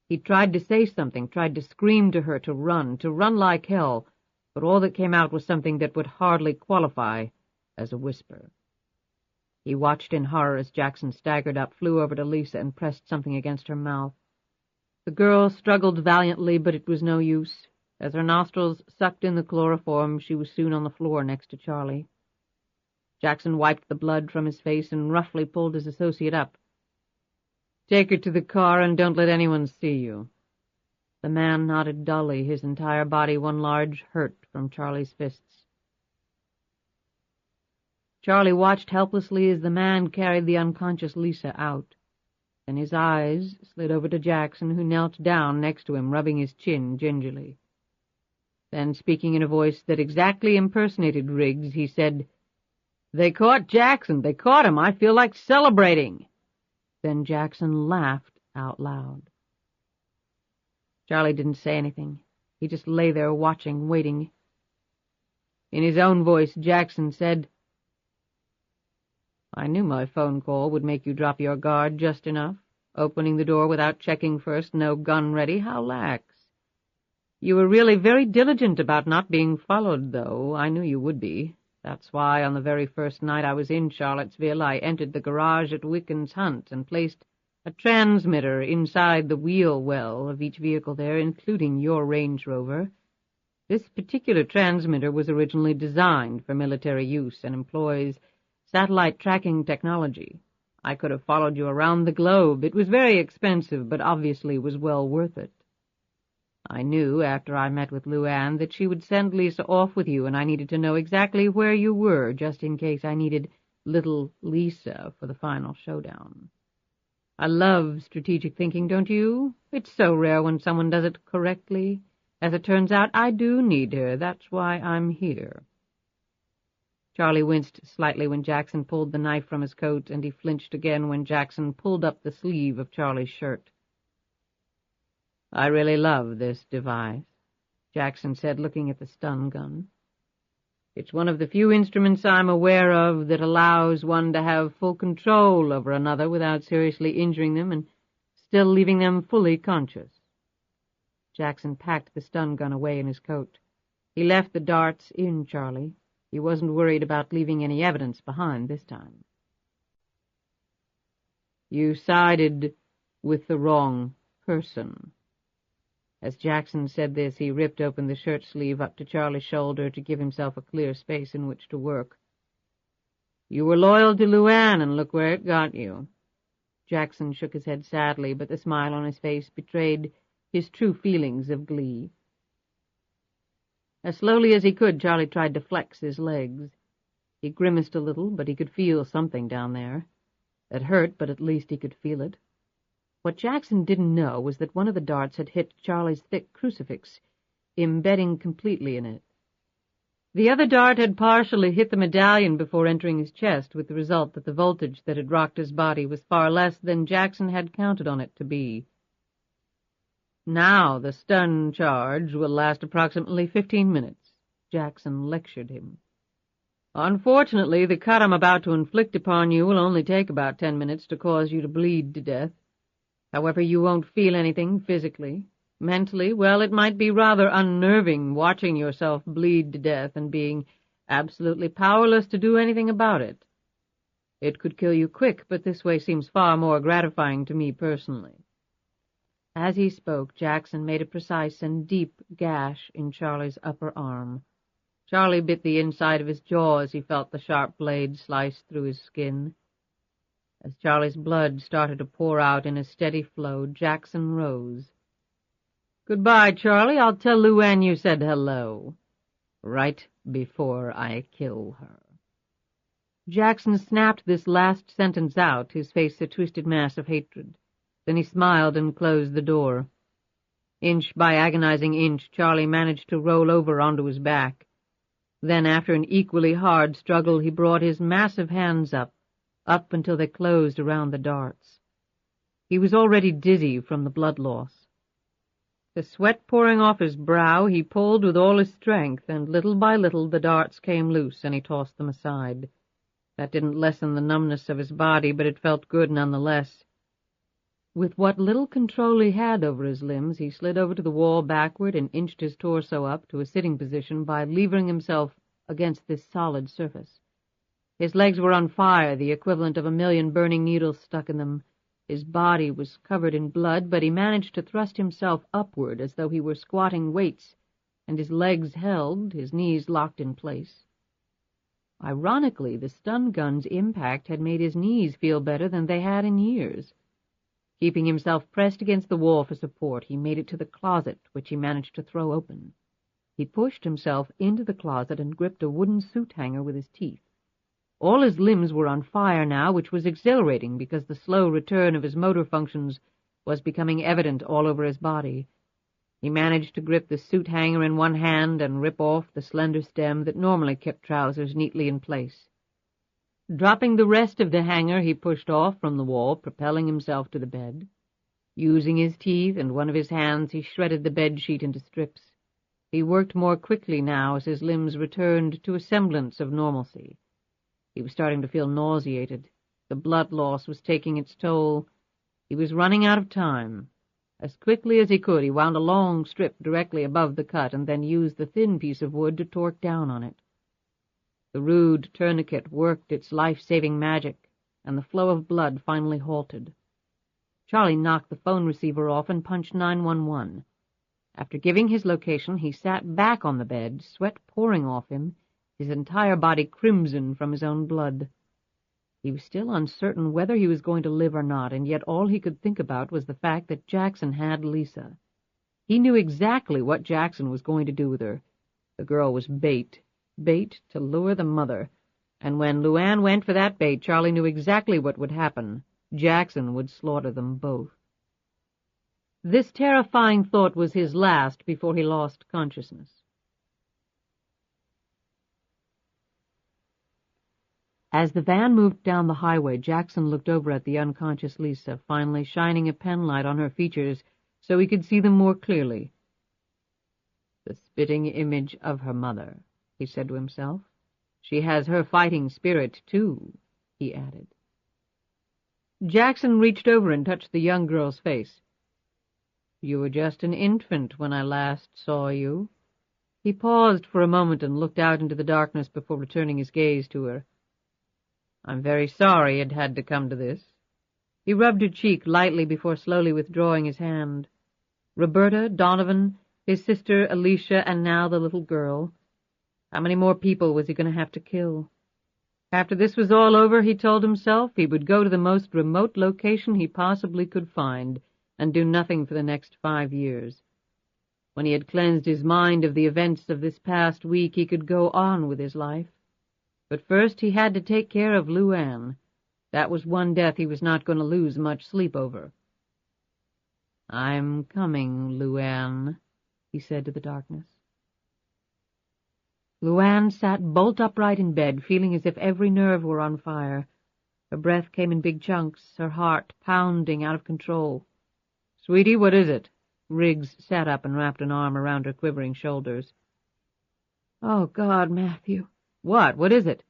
S3: He tried to say something, tried to scream to her to run like hell, but all that came out was something that would hardly qualify as a whisper. He watched in horror as Jackson staggered up, flew over to Lisa, and pressed something against her mouth. The girl struggled valiantly, but it was no use. As her nostrils sucked in the chloroform, she was soon on the floor next to Charlie. Jackson wiped the blood from his face and roughly pulled his associate up. Take her to the car and don't let anyone see you." The man nodded dully, his entire body one large hurt from Charlie's fists. Charlie watched helplessly as the man carried the unconscious Lisa out. Then his eyes slid over to Jackson, who knelt down next to him, rubbing his chin gingerly. Then, speaking in a voice that exactly impersonated Riggs, he said, "They caught Jackson! They caught him! I feel like celebrating!" Then Jackson laughed out loud. Charlie didn't say anything. He just lay there watching, waiting. In his own voice, Jackson said, "I knew my phone call would make you drop your guard just enough. Opening the door without checking first, no gun ready, how lax. You were really very diligent about not being followed, though. I knew you would be. That's why on the very first night I was in Charlottesville, I entered the garage at Wickens Hunt and placed a transmitter inside the wheel well of each vehicle there, including your Range Rover. This particular transmitter was originally designed for military use and employs satellite tracking technology. I could have followed you around the globe. It was very expensive, but obviously was well worth it. I knew, after I met with LuAnn, that she would send Lisa off with you, and I needed to know exactly where you were, just in case I needed little Lisa for the final showdown. I love strategic thinking, don't you? It's so rare when someone does it correctly. As it turns out, I do need her. That's why I'm here." Charlie winced slightly when Jackson pulled the knife from his coat, and he flinched again when Jackson pulled up the sleeve of Charlie's shirt. "I really love this device," Jackson said, looking at the stun gun. "It's one of the few instruments I'm aware of that allows one to have full control over another without seriously injuring them and still leaving them fully conscious." Jackson packed the stun gun away in his coat. He left the darts in Charlie. He wasn't worried about leaving any evidence behind this time. "You sided with the wrong person." As Jackson said this, he ripped open the shirt sleeve up to Charlie's shoulder to give himself a clear space in which to work. "You were loyal to LuAnn, and look where it got you." Jackson shook his head sadly, but the smile on his face betrayed his true feelings of glee. As slowly as he could, Charlie tried to flex his legs. He grimaced a little, but he could feel something down there. It hurt, but at least he could feel it. What Jackson didn't know was that one of the darts had hit Charlie's thick crucifix, embedding completely in it. The other dart had partially hit the medallion before entering his chest, with the result that the voltage that had rocked his body was far less than Jackson had counted on it to be. "Now the stun charge will last approximately 15 minutes, Jackson lectured him. "Unfortunately, the cut I'm about to inflict upon you will only take about 10 minutes to cause you to bleed to death. However, you won't feel anything physically. Mentally, well, it might be rather unnerving watching yourself bleed to death and being absolutely powerless to do anything about it. It could kill you quick, but this way seems far more gratifying to me personally." As he spoke, Jackson made a precise and deep gash in Charlie's upper arm. Charlie bit the inside of his jaw as he felt the sharp blade slice through his skin. As Charlie's blood started to pour out in a steady flow, Jackson rose. "Goodbye, Charlie. I'll tell LuAnn you said hello. Right before I kill her." Jackson snapped this last sentence out, his face a twisted mass of hatred. Then he smiled and closed the door. Inch by agonizing inch, Charlie managed to roll over onto his back. Then, after an equally hard struggle, he brought his massive hands up until they closed around the darts. He was already dizzy from the blood loss. The sweat pouring off his brow, he pulled with all his strength, and little by little the darts came loose, and he tossed them aside. That didn't lessen the numbness of his body, but it felt good nonetheless. With what little control he had over his limbs, he slid over to the wall backward and inched his torso up to a sitting position by levering himself against this solid surface. His legs were on fire, the equivalent of 1,000,000 burning needles stuck in them. His body was covered in blood, but he managed to thrust himself upward as though he were squatting weights, and his legs held, his knees locked in place. Ironically, the stun gun's impact had made his knees feel better than they had in years. Keeping himself pressed against the wall for support, he made it to the closet, which he managed to throw open. He pushed himself into the closet and gripped a wooden suit hanger with his teeth. All his limbs were on fire now, which was exhilarating because the slow return of his motor functions was becoming evident all over his body. He managed to grip the suit hanger in one hand and rip off the slender stem that normally kept trousers neatly in place. Dropping the rest of the hanger, he pushed off from the wall, propelling himself to the bed. Using his teeth and one of his hands, he shredded the bed-sheet into strips. He worked more quickly now as his limbs returned to a semblance of normalcy. He was starting to feel nauseated. The blood loss was taking its toll. He was running out of time. As quickly as he could, he wound a long strip directly above the cut and then used the thin piece of wood to torque down on it. The rude tourniquet worked its life-saving magic, and the flow of blood finally halted. Charlie knocked the phone receiver off and punched 911. After giving his location, he sat back on the bed, sweat pouring off him, his entire body crimson from his own blood. He was still uncertain whether he was going to live or not, and yet all he could think about was the fact that Jackson had Lisa. He knew exactly what Jackson was going to do with her. The girl was bait to lure the mother, and when LuAnn went for that bait, Charlie knew exactly what would happen. Jackson would slaughter them both. This terrifying thought was his last before he lost consciousness. As the van moved down the highway, Jackson looked over at the unconscious Lisa, finally shining a penlight on her features so he could see them more clearly. The spitting image of her mother, he said to himself. She has her fighting spirit, too, he added. Jackson reached over and touched the young girl's face. You were just an infant when I last saw you. He paused for a moment and looked out into the darkness before returning his gaze to her. I'm very sorry it had to come to this. He rubbed her cheek lightly before slowly withdrawing his hand. Roberta, Donovan, his sister Alicia, and now the little girl. How many more people was he going to have to kill? After this was all over, he told himself, he would go to the most remote location he possibly could find and do nothing for the next 5 years. When he had cleansed his mind of the events of this past week, he could go on with his life. But first he had to take care of LuAnn. That was one death he was not going to lose much sleep over. I'm coming, LuAnn, he said to the darkness. LuAnn sat bolt upright in bed, feeling as if every nerve were on fire. Her breath came in big chunks, her heart pounding out of control. Sweetie, what is it? Riggs sat up and wrapped an arm around her quivering shoulders. Oh, God, Matthew. What is it?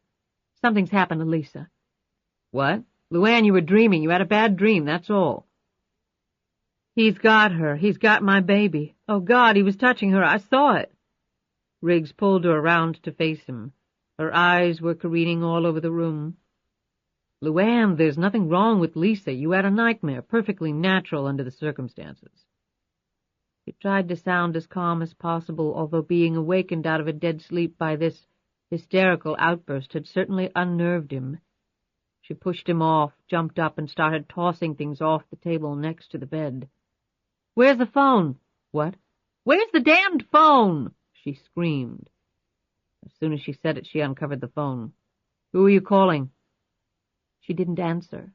S3: Something's happened to Lisa. What? LuAnn, you were dreaming. You had a bad dream, that's all. He's got her. He's got my baby. Oh, God, he was touching her. I saw it. Riggs pulled her around to face him. Her eyes were careening all over the room. LuAnn, there's nothing wrong with Lisa. You had a nightmare, perfectly natural under the circumstances. He tried to sound as calm as possible, although being awakened out of a dead sleep by this hysterical outburst had certainly unnerved him. She pushed him off, jumped up, and started tossing things off the table next to the bed. Where's the phone? What? Where's the damned phone? She screamed. As soon as she said it, she uncovered the phone. Who are you calling? She didn't answer.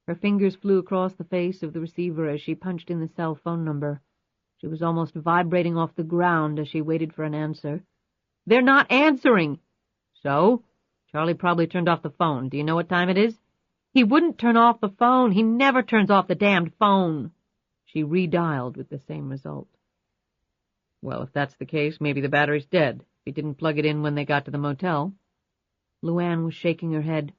S3: Her fingers flew across the face of the receiver as she punched in the cell phone number. She was almost vibrating off the ground as she waited for an answer. They're not answering. So? Charlie probably turned off the phone. Do you know what time it is? He wouldn't turn off the phone. He never turns off the damned phone. She redialed with the same result. Well, if that's the case, maybe the battery's dead. He didn't plug it in when they got to the motel. LuAnn was shaking her head.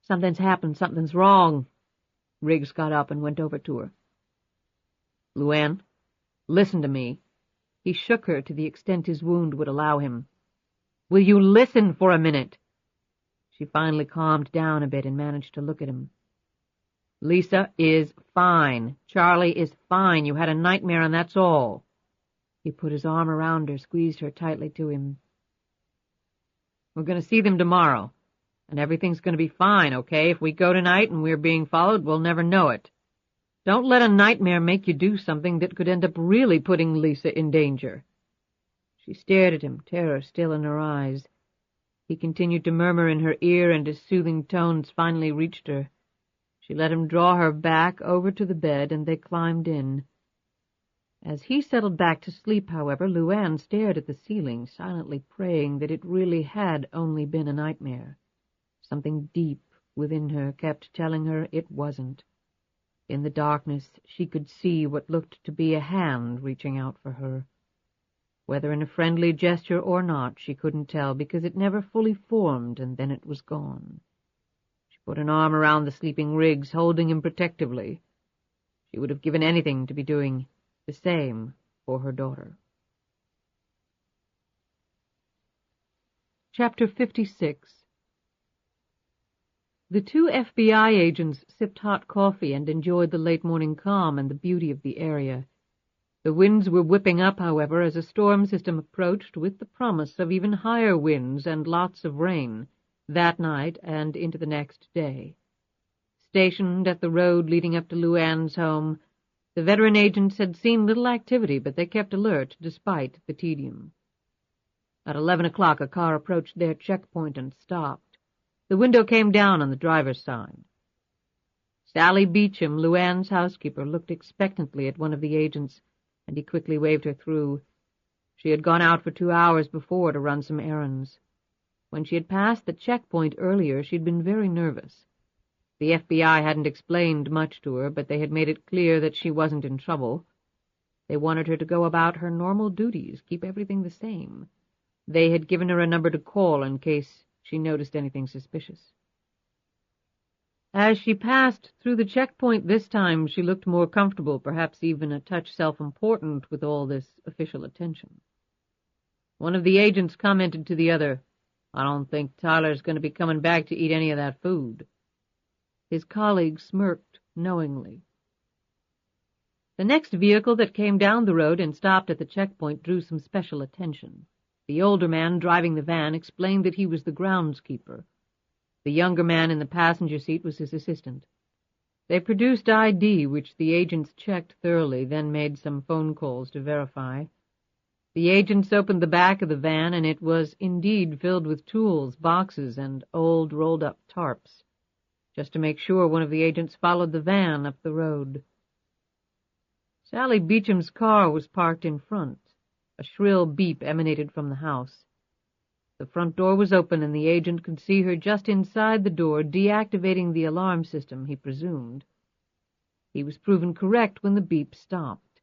S3: Something's happened. Something's wrong. Riggs got up and went over to her. LuAnn, listen to me. He shook her to the extent his wound would allow him. Will you listen for a minute? She finally calmed down a bit and managed to look at him. Lisa is fine. Charlie is fine. You had a nightmare and that's all. He put his arm around her, squeezed her tightly to him. We're going to see them tomorrow. and everything's going to be fine, okay? If we go tonight and we're being followed, we'll never know it. Don't let a nightmare make you do something that could end up really putting Lisa in danger." She stared at him, terror still in her eyes. He continued to murmur in her ear, and his soothing tones finally reached her. She let him draw her back over to the bed, and they climbed in. As he settled back to sleep, however, LuAnn stared at the ceiling, silently praying that it really had only been a nightmare. Something deep within her kept telling her it wasn't. In the darkness she could see what looked to be a hand reaching out for her. Whether in a friendly gesture or not, she couldn't tell, because it never fully formed, and then it was gone. She put an arm around the sleeping Riggs, holding him protectively. She would have given anything to be doing the same for her daughter. Chapter 56. The two FBI agents sipped hot coffee and enjoyed the late morning calm and the beauty of the area. The winds were whipping up, however, as a storm system approached, with the promise of even higher winds and lots of rain that night and into the next day. Stationed at the road leading up to LuAnn's home, the veteran agents had seen little activity, but they kept alert despite the tedium. At 11 o'clock a car approached their checkpoint and stopped. The window came down on the driver's side. Sally Beecham, LuAnn's housekeeper, looked expectantly at one of the agents, and he quickly waved her through. She had gone out for 2 hours before to run some errands. When she had passed the checkpoint earlier, she'd been very nervous. The FBI hadn't explained much to her, but they had made it clear that she wasn't in trouble. They wanted her to go about her normal duties, keep everything the same. They had given her a number to call in case she noticed anything suspicious. As she passed through the checkpoint this time, she looked more comfortable, perhaps even a touch self-important with all this official attention. One of the agents commented to the other, "I don't think Tyler's going to be coming back to eat any of that food." His colleague smirked knowingly. The next vehicle that came down the road and stopped at the checkpoint drew some special attention. The older man driving the van explained that he was the groundskeeper. The younger man in the passenger seat was his assistant. They produced ID, which the agents checked thoroughly, then made some phone calls to verify. The agents opened the back of the van, and it was indeed filled with tools, boxes, and old rolled-up tarps. Just to make sure, one of the agents followed the van up the road. Sally Beecham's car was parked in front. A shrill beep emanated from the house. The front door was open, and the agent could see her just inside the door, deactivating the alarm system, he presumed. He was proven correct when the beep stopped.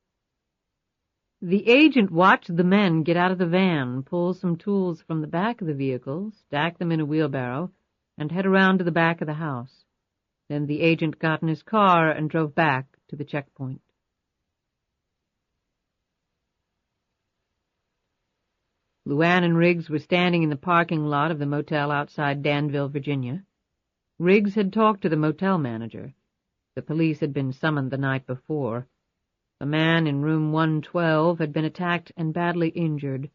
S3: The agent watched the men get out of the van, pull some tools from the back of the vehicle, stack them in a wheelbarrow, and head around to the back of the house. Then the agent got in his car and drove back to the checkpoint. LuAnn and Riggs were standing in the parking lot of the motel outside Danville, Virginia. Riggs had talked to the motel manager. The police had been summoned the night before. A man in room 112 had been attacked and badly injured.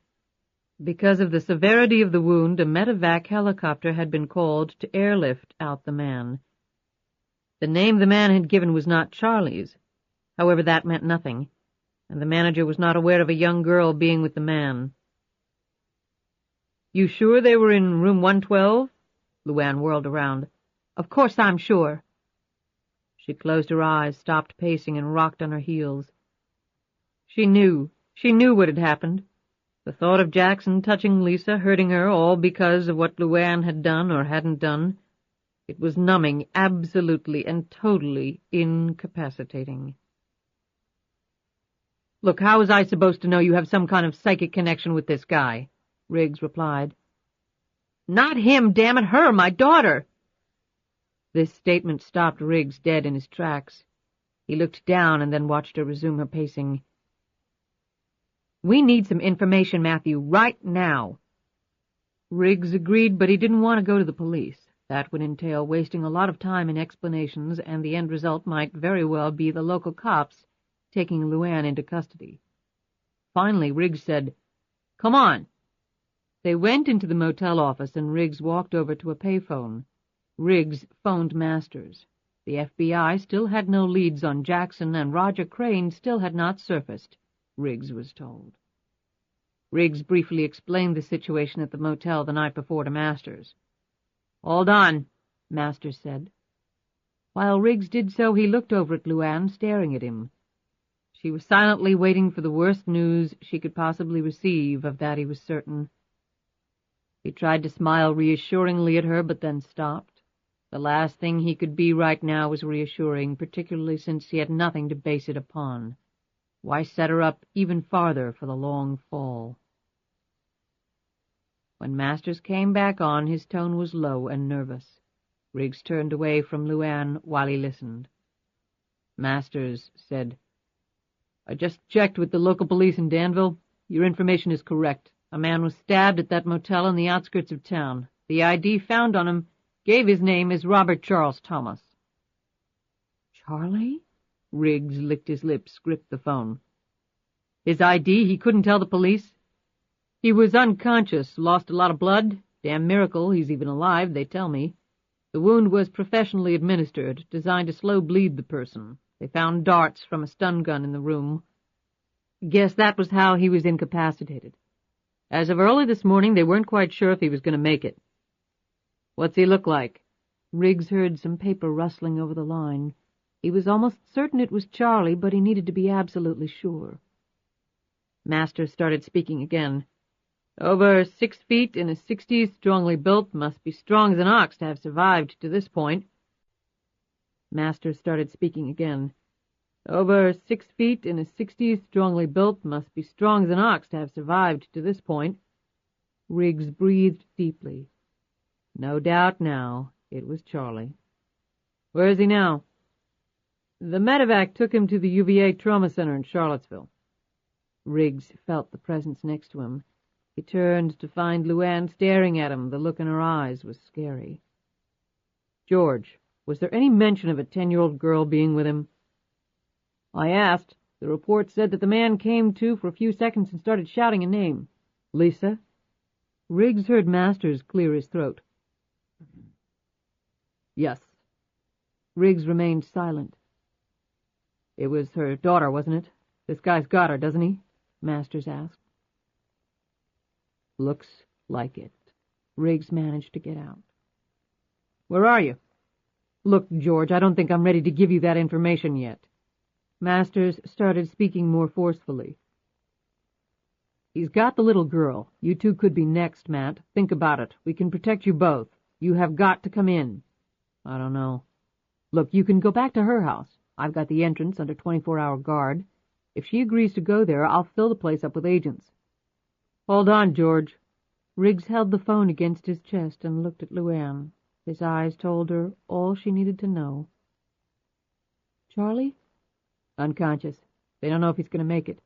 S3: Because of the severity of the wound, a medevac helicopter had been called to airlift out the man. The name the man had given was not Charlie's. However, that meant nothing, and the manager was not aware of a young girl being with the man. "You sure they were in room 112? LuAnn whirled around. "Of course I'm sure." She closed her eyes, stopped pacing, and rocked on her heels. She knew what had happened. The thought of Jackson touching Lisa, hurting her, all because of what LuAnn had done or hadn't done. It was numbing, absolutely and totally incapacitating. "Look, how was I supposed to know you have some kind of psychic connection with this guy?" Riggs replied. "Not him, damn it, her, my daughter!" This statement stopped Riggs dead in his tracks. He looked down and then watched her resume her pacing. "We need some information, Matthew, right now." Riggs agreed, but he didn't want to go to the police. That would entail wasting a lot of time in explanations, and the end result might very well be the local cops taking LuAnn into custody. Finally, Riggs said, "Come on." They went into the motel office, and Riggs walked over to a payphone. Riggs phoned Masters. The FBI still had no leads on Jackson, and Roger Crane still had not surfaced, Riggs was told. Riggs briefly explained the situation at the motel the night before to Masters. "Hold on," Masters said. While Riggs did so, he looked over at LuAnn, staring at him. She was silently waiting for the worst news she could possibly receive, of that he was certain. He tried to smile reassuringly at her, but then stopped. The last thing he could be right now was reassuring, particularly since he had nothing to base it upon. Why set her up even farther for the long fall? When Masters came back on, his tone was low and nervous. Riggs turned away from LuAnn while he listened. Masters said, "I just checked with the local police in Danville. Your information is correct. A man was stabbed at that motel on the outskirts of town. The ID found on him gave his name as Robert Charles Thomas." "Charlie?" Riggs licked his lips, gripped the phone. "His ID, he couldn't tell the police. He was unconscious, lost a lot of blood. Damn miracle he's even alive, they tell me. The wound was professionally administered, designed to slow bleed the person. They found darts from a stun gun in the room. Guess that was how he was incapacitated. As of early this morning, they weren't quite sure if he was going to make it." "What's he look like?" Riggs heard some paper rustling over the line. He was almost certain it was Charlie, but he needed to be absolutely sure. Masters started speaking again. "Over 6 feet, in his 60s, strongly built, must be strong as an ox to have survived to this point." Masters started speaking again. "Over 6 feet, in his 60s, strongly built, must be strong as an ox to have survived to this point." Riggs breathed deeply. No doubt now it was Charlie. "Where is he now?" "The medevac took him to the UVA Trauma Center in Charlottesville." Riggs felt the presence next to him. He turned to find LuAnn staring at him. The look in her eyes was scary. "George, was there any mention of a 10-year-old girl being with him?" "I asked. The report said that the man came to for a few seconds and started shouting a name." "Lisa?" Riggs heard Masters clear his throat. "Yes." Riggs remained silent. "It was her daughter, wasn't it? This guy's got her, doesn't he?" Masters asked. "Looks like it." Riggs managed to get out. "Where are you?" "Look, George, I don't think I'm ready to give you that information yet." Masters started speaking more forcefully. "He's got the little girl. You two could be next, Matt. Think about it. We can protect you both. You have got to come in." "I don't know." "Look, you can go back to her house. I've got the entrance under 24-hour guard. If she agrees to go there, I'll fill the place up with agents." "Hold on, George." Riggs held the phone against his chest and looked at LuAnn. His eyes told her all she needed to know. "Charlie?" "Unconscious. They don't know if he's going to make it.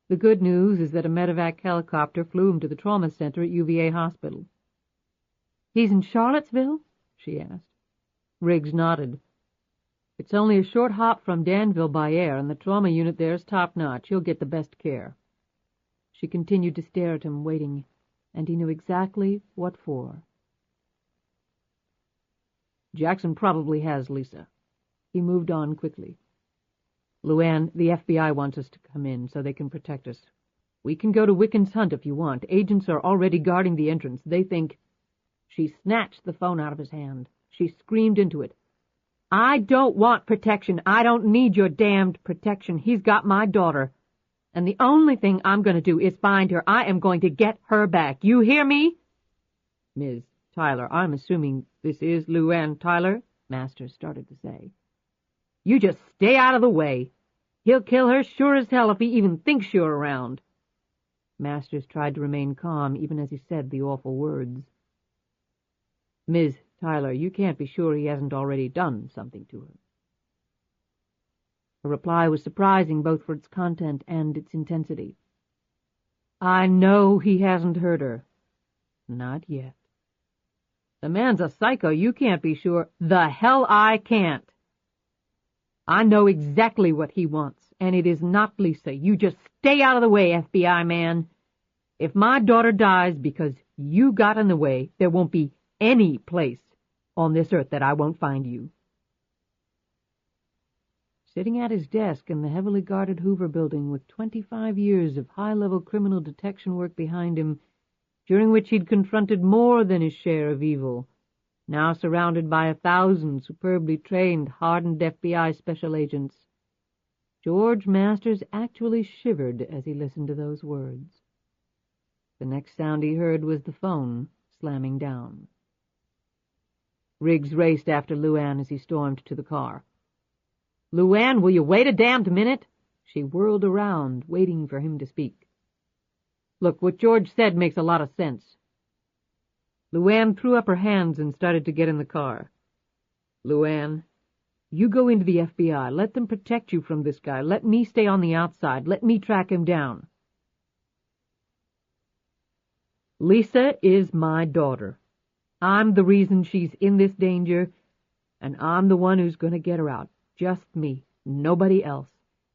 S3: The good news is that a medevac helicopter flew him to the trauma center at UVA Hospital." "He's in Charlottesville?" she asked. Riggs nodded. "It's only a short hop from Danville by air, and the trauma unit there is top-notch. You'll get the best care." She continued to stare at him, waiting, and he knew exactly what for. "Jackson probably has Lisa." He moved on quickly. "LuAnn, the FBI wants us to come in so they can protect us. We can go to Wiccan's Hunt if you want. Agents are already guarding the entrance. They think—" She snatched the phone out of his hand. She screamed into it. "I don't want protection. I don't need your damned protection. He's got my daughter. And the only thing I'm going to do is find her. I am going to get her back. You hear me?" "Ms. Tyler, I'm assuming this is LuAnn Tyler," Masters started to say. "You just stay out of the way. He'll kill her sure as hell if he even thinks you're around." Masters tried to remain calm even as he said the awful words. "Ms. Tyler, you can't be sure he hasn't already done something to her." Her reply was surprising both for its content and its intensity. "I know he hasn't hurt her." "Not yet." "The man's a psycho. You can't be sure." "The hell I can't. I know exactly what he wants, and it is not Lisa. You just stay out of the way, FBI man. If my daughter dies because you got in the way, there won't be any place on this earth that I won't find you. Sitting at his desk in the heavily guarded Hoover building with 25 years of high-level criminal detection work behind him, during which he'd confronted more than his share of evil, now surrounded by 1,000 superbly trained, hardened FBI special agents, George Masters actually shivered as he listened to those words. The next sound he heard was the phone slamming down. Riggs raced after LuAnn as he stormed to the car. "LuAnn, will you wait a damned minute?" She whirled around, waiting for him to speak. "Look, what George said makes a lot of sense." LuAnn threw up her hands and started to get in the car. "LuAnn, you go into the FBI. Let them protect you from this guy. Let me stay on the outside. Let me track him down." "Lisa is my daughter. I'm the reason she's in this danger, and I'm the one who's going to get her out. Just me. Nobody else.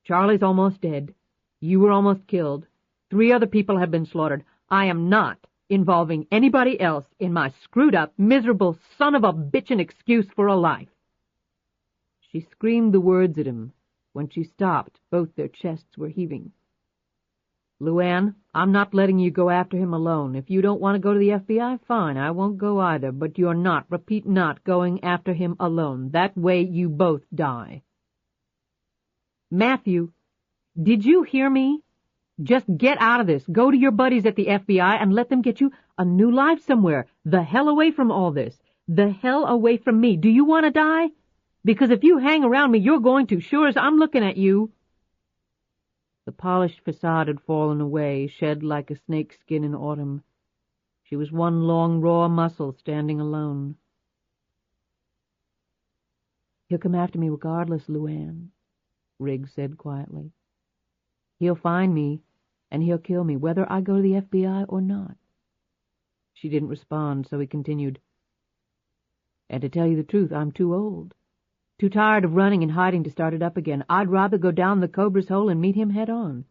S3: Charlie's almost dead. You were almost killed. 3 other people have been slaughtered. I am not involving anybody else in my screwed-up, miserable, son-of-a-bitchin' excuse for a life." She screamed the words at him. When she stopped, both their chests were heaving. "LuAnn, I'm not letting you go after him alone. If you don't want to go to the FBI, fine, I won't go either. But you're not, repeat not, going after him alone. That way you both die." "Matthew, did you hear me? Just get out of this. Go to your buddies at the FBI and let them get you a new life somewhere. The hell away from all this. The hell away from me. Do you want to die? Because if you hang around me, you're going to, sure as I'm looking at you." The polished facade had fallen away, shed like a snake's skin in autumn. She was one long, raw muscle standing alone. "He'll come after me regardless, LuAnn," Riggs said quietly. "He'll find me, and he'll kill me, whether I go to the FBI or not." She didn't respond, so he continued. "And to tell you the truth, I'm too old. Too tired of running and hiding to start it up again. I'd rather go down the cobra's hole and meet him head on.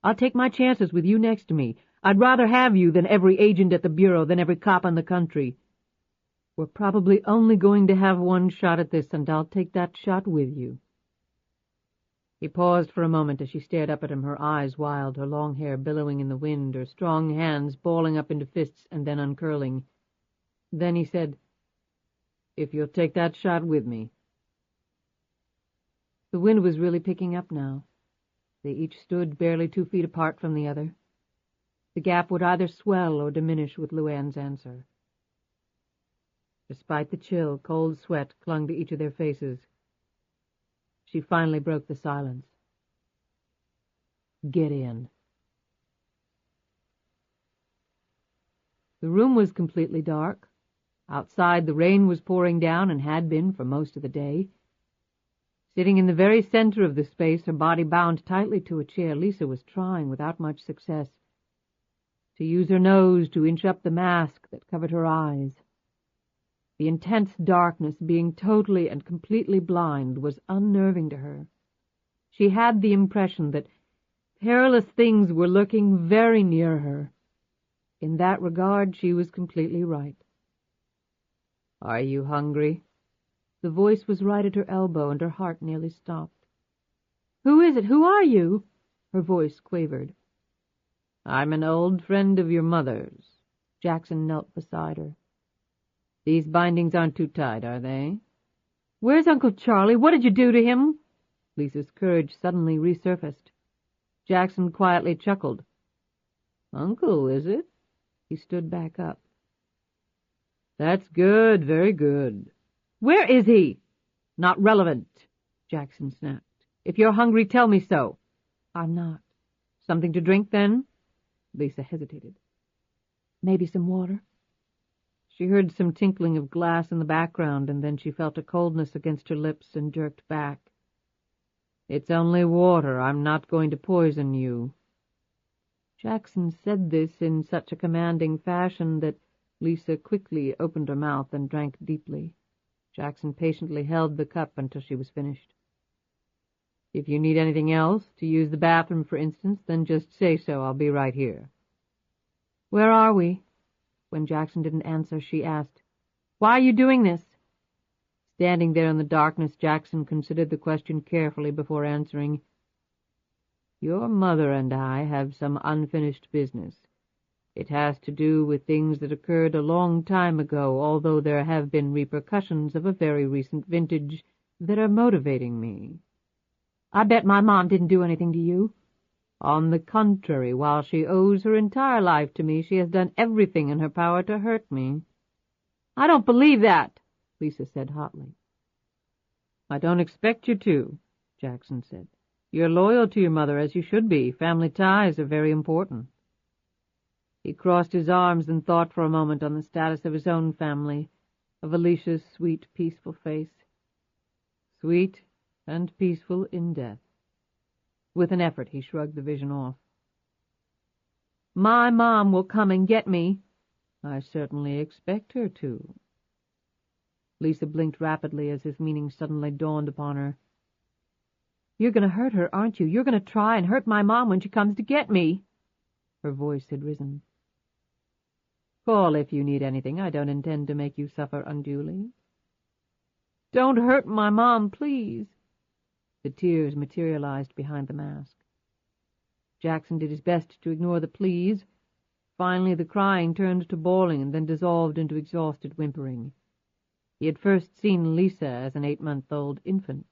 S3: I'll take my chances with you next to me. I'd rather have you than every agent at the Bureau, than every cop in the country. We're probably only going to have one shot at this, and I'll take that shot with you." He paused for a moment as she stared up at him, her eyes wild, her long hair billowing in the wind, her strong hands balling up into fists and then uncurling. Then he said, "If you'll take that shot with me." The wind was really picking up now. They each stood barely 2 feet apart from the other. The gap would either swell or diminish with LuAnn's answer. Despite the chill, cold sweat clung to each of their faces. She finally broke the silence. "Get in." The room was completely dark. Outside, the rain was pouring down and had been for most of the day. Sitting in the very center of the space, her body bound tightly to a chair, Lisa was trying, without much success, to use her nose to inch up the mask that covered her eyes. The intense darkness, being totally and completely blind, was unnerving to her. She had the impression that perilous things were lurking very near her. In that regard, she was completely right. "Are you hungry?" The voice was right at her elbow, and her heart nearly stopped. "Who is it? Who are you?" Her voice quavered. "I'm an old friend of your mother's." Jackson knelt beside her. "These bindings aren't too tight, are they?" "Where's Uncle Charlie? What did you do to him?" Lisa's courage suddenly resurfaced. Jackson quietly chuckled. "Uncle, is it?" He stood back up. "That's good, very good." "Where is he?" "Not relevant," Jackson snapped. "If you're hungry, tell me so." "I'm not." "Something to drink, then?" Lisa hesitated. "Maybe some water." She heard some tinkling of glass in the background, and then she felt a coldness against her lips and jerked back. "It's only water. I'm not going to poison you." Jackson said this in such a commanding fashion that Lisa quickly opened her mouth and drank deeply. Jackson patiently held the cup until she was finished. "If you need anything else, to use the bathroom, for instance, then just say so. I'll be right here." "Where are we?" When Jackson didn't answer, she asked, "Why are you doing this?" Standing there in the darkness, Jackson considered the question carefully before answering. "Your mother and I have some unfinished business. It has to do with things that occurred a long time ago, although there have been repercussions of a very recent vintage that are motivating me." "I bet my mom didn't do anything to you." "On the contrary, while she owes her entire life to me, she has done everything in her power to hurt me." "I don't believe that," Lisa said hotly. "I don't expect you to," Jackson said. "You're loyal to your mother, as you should be. Family ties are very important." He crossed his arms and thought for a moment on the status of his own family, of Alicia's sweet, peaceful face. Sweet and peaceful in death. With an effort, he shrugged the vision off. "My mom will come and get me." "I certainly expect her to." Lisa blinked rapidly as his meaning suddenly dawned upon her. "You're going to hurt her, aren't you? You're going to try and hurt my mom when she comes to get me." Her voice had risen. "Call if you need anything. I don't intend to make you suffer unduly." "Don't hurt my mom, please." The tears materialized behind the mask. Jackson did his best to ignore the pleas. Finally the crying turned to bawling and then dissolved into exhausted whimpering. He had first seen Lisa as an 8-month-old infant.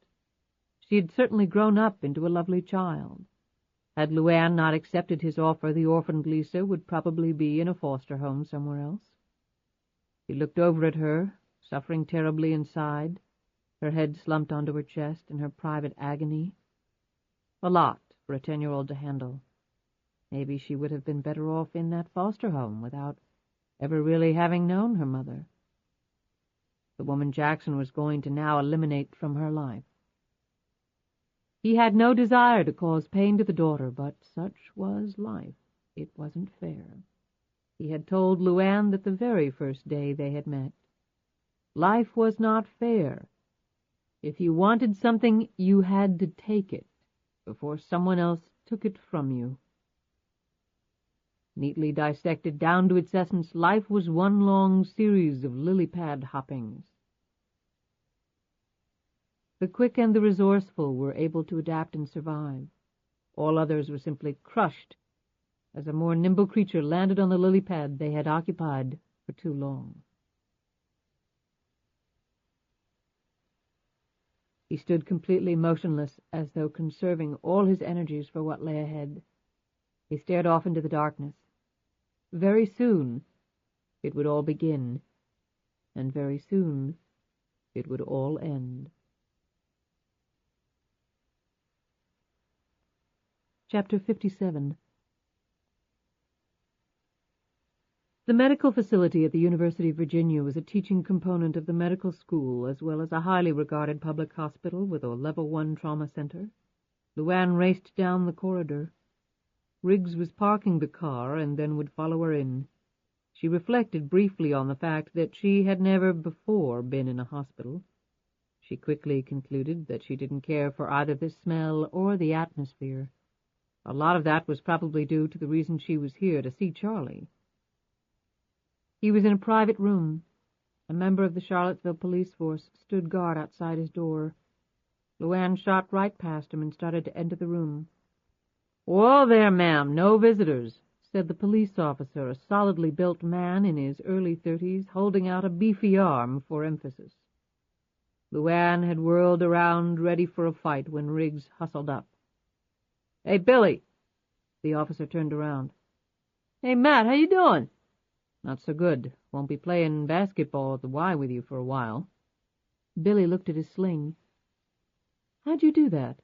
S3: She had certainly grown up into a lovely child. Had LuAnn not accepted his offer, the orphaned Lisa would probably be in a foster home somewhere else. He looked over at her, suffering terribly inside, her head slumped onto her chest in her private agony. A lot for a 10-year-old to handle. Maybe she would have been better off in that foster home without ever really having known her mother. The woman Jackson was going to now eliminate from her life. He had no desire to cause pain to the daughter, but such was life. It wasn't fair. He had told LuAnn that the very first day they had met. Life was not fair. If you wanted something, you had to take it before someone else took it from you. Neatly dissected down to its essence, life was one long series of lily-pad hoppings. The quick and the resourceful were able to adapt and survive. All others were simply crushed as a more nimble creature landed on the lily pad they had occupied for too long. He stood completely motionless, as though conserving all his energies for what lay ahead. He stared off into the darkness. Very soon it would all begin, and very soon it would all end. Chapter 57. The medical facility at the University of Virginia was a teaching component of the medical school, as well as a highly regarded public hospital with a Level 1 trauma center. LuAnn raced down the corridor. Riggs was parking the car and then would follow her in. She reflected briefly on the fact that she had never before been in a hospital. She quickly concluded that she didn't care for either the smell or the atmosphere. A lot of that was probably due to the reason she was here, to see Charlie. He was in a private room. A member of the Charlottesville police force stood guard outside his door. LuAnn shot right past him and started to enter the room. "Whoa there, ma'am, no visitors," said the police officer, a solidly built man in his early 30s, holding out a beefy arm for emphasis. LuAnn had whirled around, ready for a fight, when Riggs hustled up. "Hey, Billy!" The officer turned around. "Hey, Matt, how you doing?" "Not so good. Won't be playing basketball at the Y with you for a while." Billy looked at his sling. "How'd you do that?"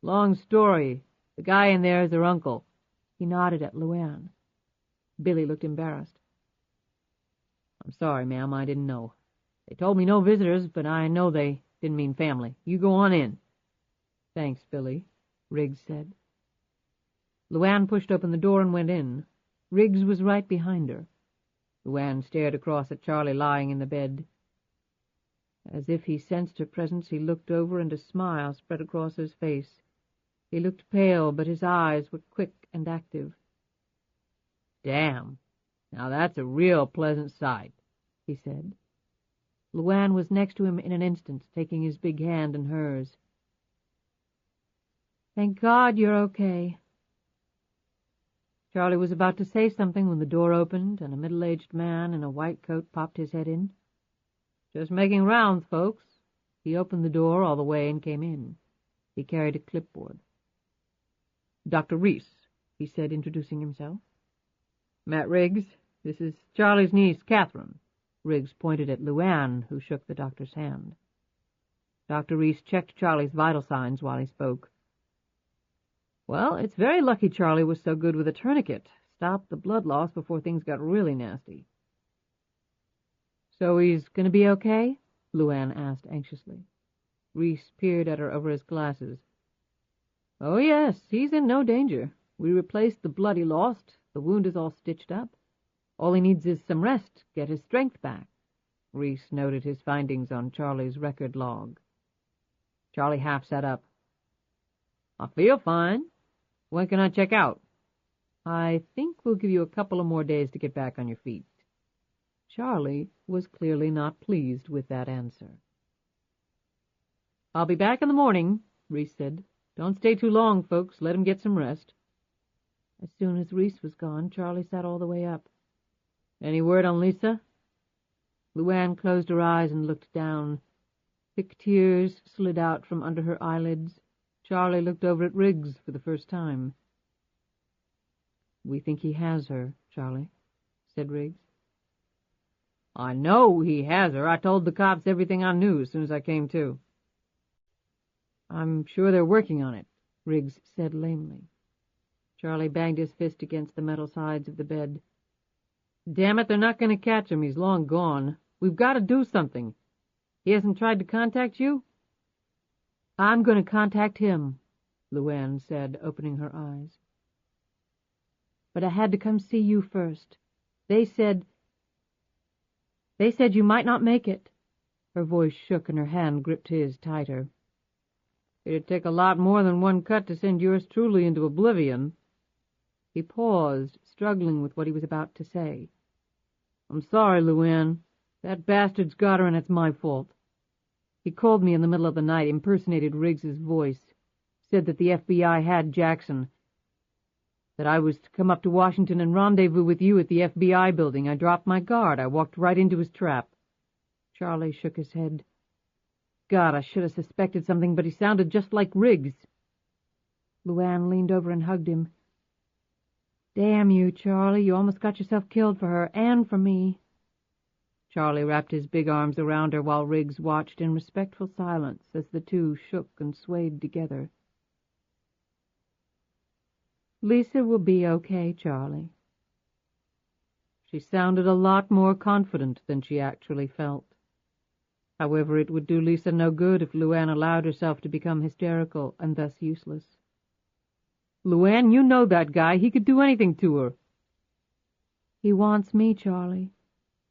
S3: "Long story. The guy in there is her uncle." He nodded at LuAnn. Billy looked embarrassed. "I'm sorry, ma'am, I didn't know. They told me no visitors, but I know they didn't mean family. You go on in." "Thanks, Billy," Riggs said. LuAnn pushed open the door and went in. Riggs was right behind her. LuAnn stared across at Charlie lying in the bed. As if he sensed her presence, he looked over and a smile spread across his face. He looked pale, but his eyes were quick and active. "Damn," Now that's a real pleasant sight, he said. LuAnn was next to him in an instant, taking his big hand in hers. Thank God you're okay. Charlie was about to say something when the door opened and a middle-aged man in a white coat popped his head in. Just making rounds, folks. He opened the door all the way and came in. He carried a clipboard. Dr. Reese, he said, introducing himself. Matt Riggs, this is Charlie's niece, Catherine. Riggs pointed at LuAnn, who shook the doctor's hand. Dr. Reese checked Charlie's vital signs while he spoke. Well, it's very lucky Charlie was so good with a tourniquet. Stopped the blood loss before things got really nasty. So he's going to be okay? LuAnn asked anxiously. Reese peered at her over his glasses. Oh, yes, he's in no danger. We replaced the blood he lost. The wound is all stitched up. All he needs is some rest, get his strength back. Reese noted his findings on Charlie's record log. Charlie half sat up. I feel fine. When can I check out? I think we'll give you a couple of more days to get back on your feet. Charlie was clearly not pleased with that answer. I'll be back in the morning, Reese said. Don't stay too long, folks. Let him get some rest. As soon as Reese was gone, Charlie sat all the way up. Any word on Lisa? LuAnn closed her eyes and looked down. Thick tears slid out from under her eyelids. Charlie looked over at Riggs for the first time. We think he has her, Charlie, said Riggs. I know he has her. I told the cops everything I knew as soon as I came to. I'm sure they're working on it, Riggs said lamely. Charlie banged his fist against the metal sides of the bed. Damn it, they're not going to catch him. He's long gone. We've got to do something. He hasn't tried to contact you? I'm going to contact him, LuAnn said, opening her eyes. But I had to come see you first. They said you might not make it. Her voice shook and her hand gripped his tighter. It'd take a lot more than one cut to send yours truly into oblivion. He paused, struggling with what he was about to say. I'm sorry, LuAnn. That bastard's got her and it's my fault. He called me in the middle of the night, impersonated Riggs's voice, said that the FBI had Jackson, that I was to come up to Washington and rendezvous with you at the FBI building. I dropped my guard. I walked right into his trap. Charlie shook his head. God, I should have suspected something, but he sounded just like Riggs. LuAnn leaned over and hugged him. Damn you, Charlie. You almost got yourself killed for her and for me. Charlie wrapped his big arms around her while Riggs watched in respectful silence as the two shook and swayed together. Lisa will be okay, Charlie. She sounded a lot more confident than she actually felt. However, it would do Lisa no good if LuAnn allowed herself to become hysterical and thus useless. LuAnn, you know that guy. He could do anything to her. He wants me, Charlie.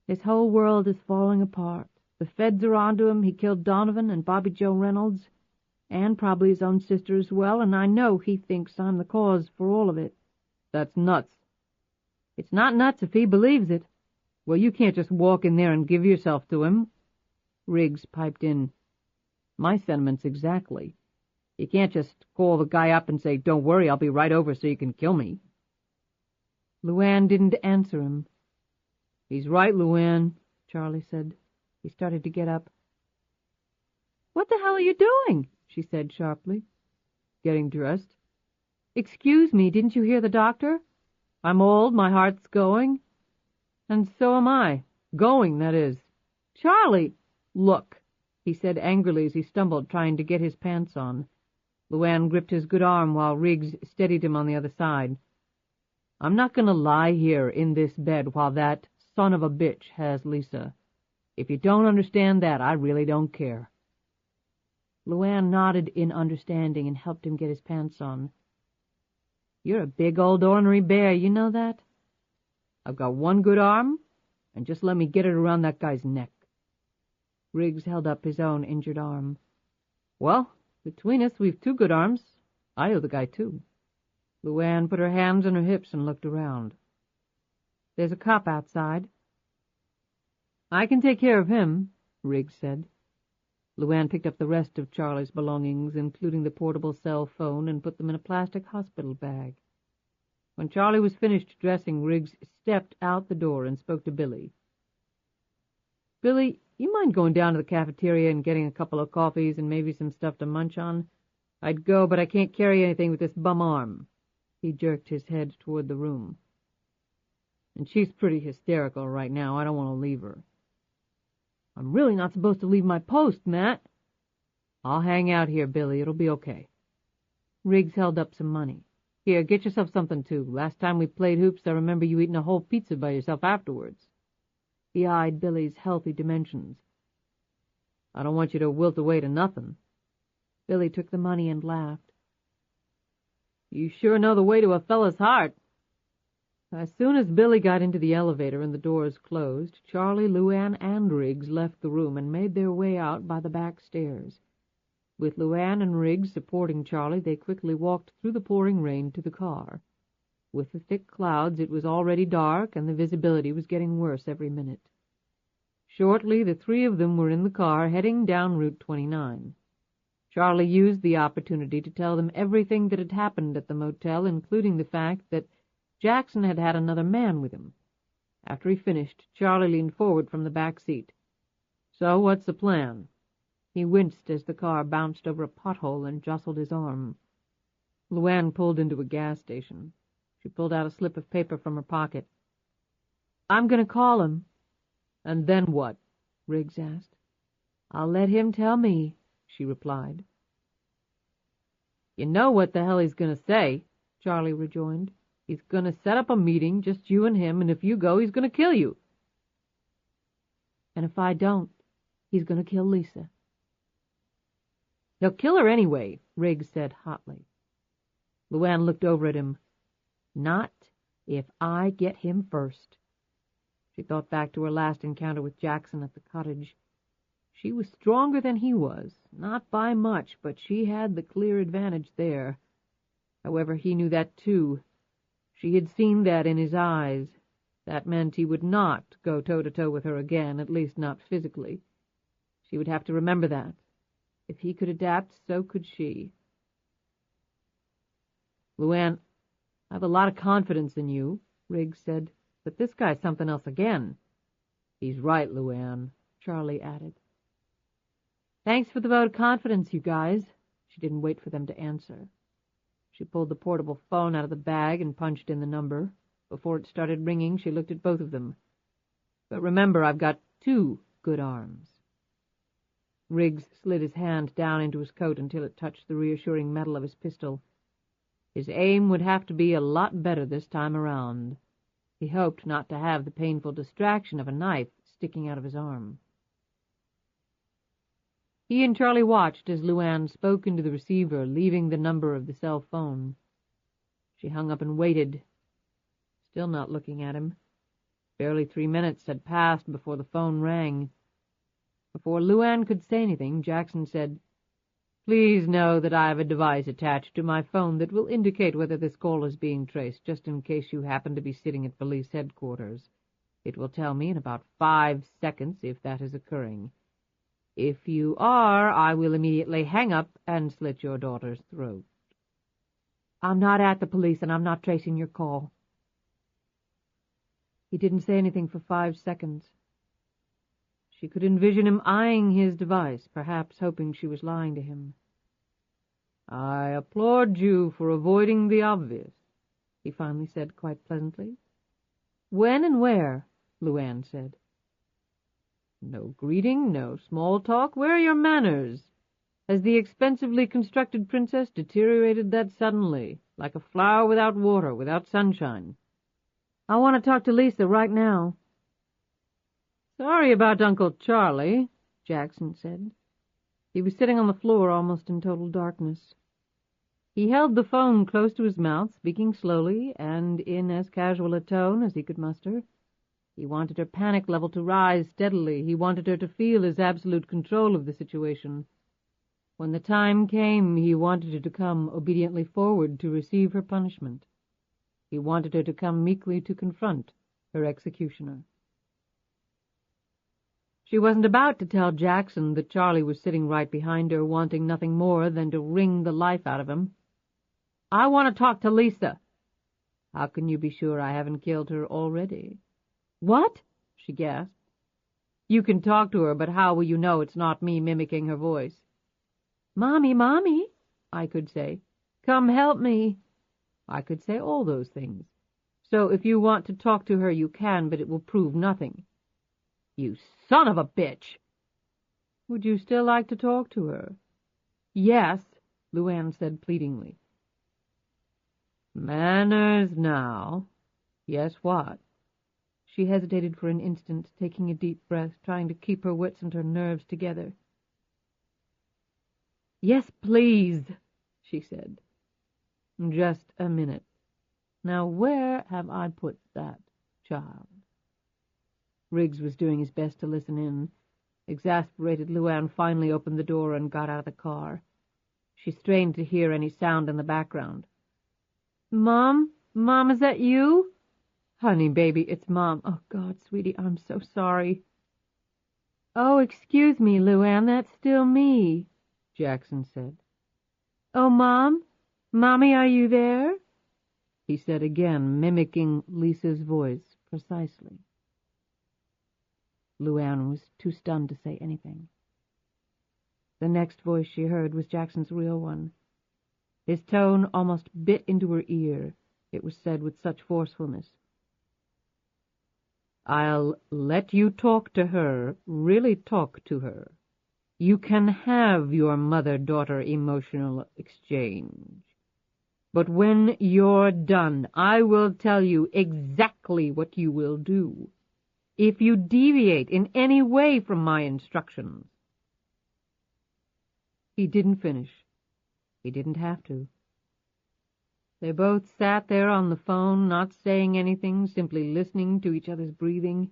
S3: His whole world is falling apart. The feds are onto him. He killed Donovan and Bobby Joe Reynolds, and probably his own sister as well, and I know he thinks I'm the cause for all of it. That's nuts. It's not nuts if he believes it. Well, you can't just walk in there and give yourself to him. Riggs piped in. My sentiments exactly. You can't just call the guy up and say, don't worry, I'll be right over so you can kill me. LuAnn didn't answer him. He's right, LuAnn, Charlie said. He started to get up. What the hell are you doing? She said sharply. Getting dressed. Excuse me, didn't you hear the doctor? I'm old, my heart's going. And so am I. Going, that is. Charlie! Look, he said angrily as he stumbled, trying to get his pants on. LuAnn gripped his good arm while Riggs steadied him on the other side. I'm not going to lie here in this bed while that son of a bitch has Lisa. If you don't understand that, I really don't care. LuAnn nodded in understanding and helped him get his pants on. You're a big old ornery bear, you know that? I've got one good arm, and just let me get it around that guy's neck. Riggs held up his own injured arm. Well, between us, we've two good arms. I owe the guy two. LuAnn put her hands on her hips and looked around. There's a cop outside." "I can take care of him," Riggs said. LuAnn picked up the rest of Charlie's belongings, including the portable cell phone, and put them in a plastic hospital bag. When Charlie was finished dressing, Riggs stepped out the door and spoke to Billy. "Billy, you mind going down to the cafeteria and getting a couple of coffees and maybe some stuff to munch on? I'd go, but I can't carry anything with this bum arm." He jerked his head toward the room. "And she's pretty hysterical right now. I don't want to leave her." "I'm really not supposed to leave my post, Matt." "I'll hang out here, Billy. It'll be okay." Riggs held up some money. "Here, get yourself something, too. Last time we played hoops, I remember you eating a whole pizza by yourself afterwards." He eyed Billy's healthy dimensions. "I don't want you to wilt away to nothing." Billy took the money and laughed. "You sure know the way to a fella's heart." As soon as Billy got into the elevator and the doors closed, Charlie, LuAnn, and Riggs left the room and made their way out by the back stairs. With LuAnn and Riggs supporting Charlie, they quickly walked through the pouring rain to the car. With the thick clouds, it was already dark, and the visibility was getting worse every minute. Shortly, the three of them were in the car, heading down Route 29. Charlie used the opportunity to tell them everything that had happened at the motel, including the fact that Jackson had had another man with him. After he finished, Charlie leaned forward from the back seat. "So what's the plan?" He winced as the car bounced over a pothole and jostled his arm. LuAnn pulled into a gas station. She pulled out a slip of paper from her pocket. "I'm going to call him." "And then what?" Riggs asked. "I'll let him tell me," she replied. "You know what the hell he's going to say," Charlie rejoined. "He's going to set up a meeting, just you and him, and if you go, he's going to kill you." "And if I don't, he's going to kill Lisa." "He'll kill her anyway," Riggs said hotly. LuAnn looked over at him. "Not if I get him first." She thought back to her last encounter with Jackson at the cottage. She was stronger than he was, not by much, but she had the clear advantage there. However, he knew that too. She had seen that in his eyes. That meant he would not go toe-to-toe with her again, at least not physically. She would have to remember that. If he could adapt, so could she. "LuAnn, I have a lot of confidence in you," Riggs said, "but this guy's something else again." "He's right, LuAnn," Charlie added. "Thanks for the vote of confidence, you guys." She didn't wait for them to answer. She pulled the portable phone out of the bag and punched in the number. Before it started ringing, she looked at both of them. "But remember, I've got 2 good arms." Riggs slid his hand down into his coat until it touched the reassuring metal of his pistol. His aim would have to be a lot better this time around. He hoped not to have the painful distraction of a knife sticking out of his arm. He and Charlie watched as LuAnn spoke into the receiver, leaving the number of the cell phone. She hung up and waited, still not looking at him. Barely 3 minutes had passed before the phone rang. Before LuAnn could say anything, Jackson said, "Please know that I have a device attached to my phone that will indicate whether this call is being traced, just in case you happen to be sitting at police headquarters. It will tell me in about 5 seconds if that is occurring. If you are, I will immediately hang up and slit your daughter's throat." "I'm not at the police, and I'm not tracing your call." He didn't say anything for 5 seconds. She could envision him eyeing his device, perhaps hoping she was lying to him. "I applaud you for avoiding the obvious," he finally said quite pleasantly. "When and where?" LuAnn said. "No greeting, no small talk. Where are your manners? Has the expensively constructed princess deteriorated that suddenly, like a flower without water, without sunshine?" "I want to talk to Lisa right now." "Sorry about Uncle Charlie," Jackson said. He was sitting on the floor almost in total darkness. He held the phone close to his mouth, speaking slowly and in as casual a tone as he could muster. He wanted her panic level to rise steadily. He wanted her to feel his absolute control of the situation. When the time came, he wanted her to come obediently forward to receive her punishment. He wanted her to come meekly to confront her executioner. She wasn't about to tell Jackson that Charlie was sitting right behind her, wanting nothing more than to wring the life out of him. "I want to talk to Lisa." "How can you be sure I haven't killed her already?" "What?" she gasped. "You can talk to her, but how will you know it's not me mimicking her voice?" "Mommy, Mommy," I could say. "Come help me." I could say all those things. So if you want to talk to her, you can, but it will prove nothing. "You son of a bitch!" "Would you still like to talk to her?" "Yes," LuAnn said pleadingly. "Manners now." "Yes, what?" She hesitated for an instant, taking a deep breath, trying to keep her wits and her nerves together. "Yes, please," she said. "Just a minute. Now where have I put that child?" Riggs was doing his best to listen in. Exasperated, LuAnn finally opened the door and got out of the car. She strained to hear any sound in the background. "Mom? Mom, is that you?" "Honey, baby, it's Mom." "Oh, God, sweetie, I'm so sorry." "Oh, excuse me, LuAnn, that's still me," Jackson said. "Oh, Mom? Mommy, are you there?" he said again, mimicking Lisa's voice precisely. LuAnn was too stunned to say anything. The next voice she heard was Jackson's real one. His tone almost bit into her ear. It was said with such forcefulness. "I'll let you talk to her, really talk to her. You can have your mother-daughter emotional exchange. But when you're done, I will tell you exactly what you will do if you deviate in any way from my instructions." He didn't finish. He didn't have to. They both sat there on the phone, not saying anything, simply listening to each other's breathing.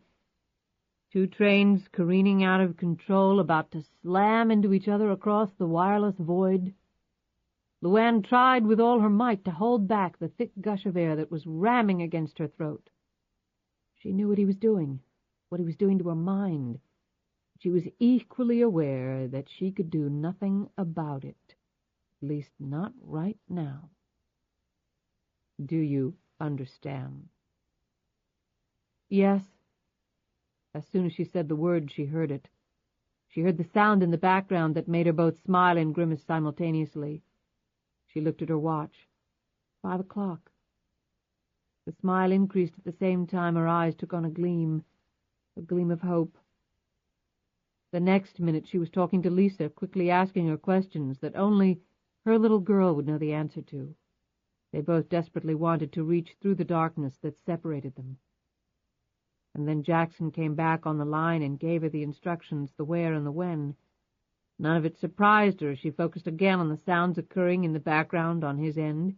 S3: Two trains careening out of control, about to slam into each other across the wireless void. LuAnn tried with all her might to hold back the thick gush of air that was ramming against her throat. She knew what he was doing to her mind. She was equally aware that she could do nothing about it, at least not right now. "Do you understand?" "Yes." As soon as she said the word, she heard it. She heard the sound in the background that made her both smile and grimace simultaneously. She looked at her watch. 5 o'clock. The smile increased at the same time her eyes took on a gleam of hope. The next minute she was talking to Lisa, quickly asking her questions that only her little girl would know the answer to. They both desperately wanted to reach through the darkness that separated them. And then Jackson came back on the line and gave her the instructions, the where and the when. None of it surprised her as she focused again on the sounds occurring in the background on his end.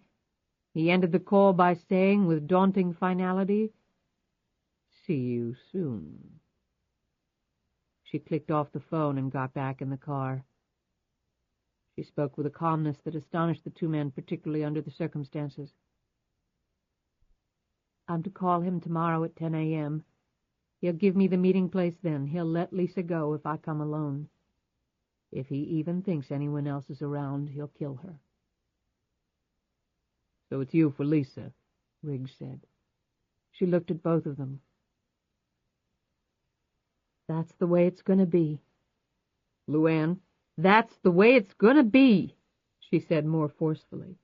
S3: He ended the call by saying, with daunting finality, "See you soon." She clicked off the phone and got back in the car. She spoke with a calmness that astonished the two men, particularly under the circumstances. "I'm to call him tomorrow at 10 a.m. He'll give me the meeting place then. He'll let Lisa go if I come alone. If he even thinks anyone else is around, he'll kill her." "So it's you for Lisa," Riggs said. She looked at both of them. "That's the way it's going to be." "LuAnn, that's the way it's going to be," she said more forcefully.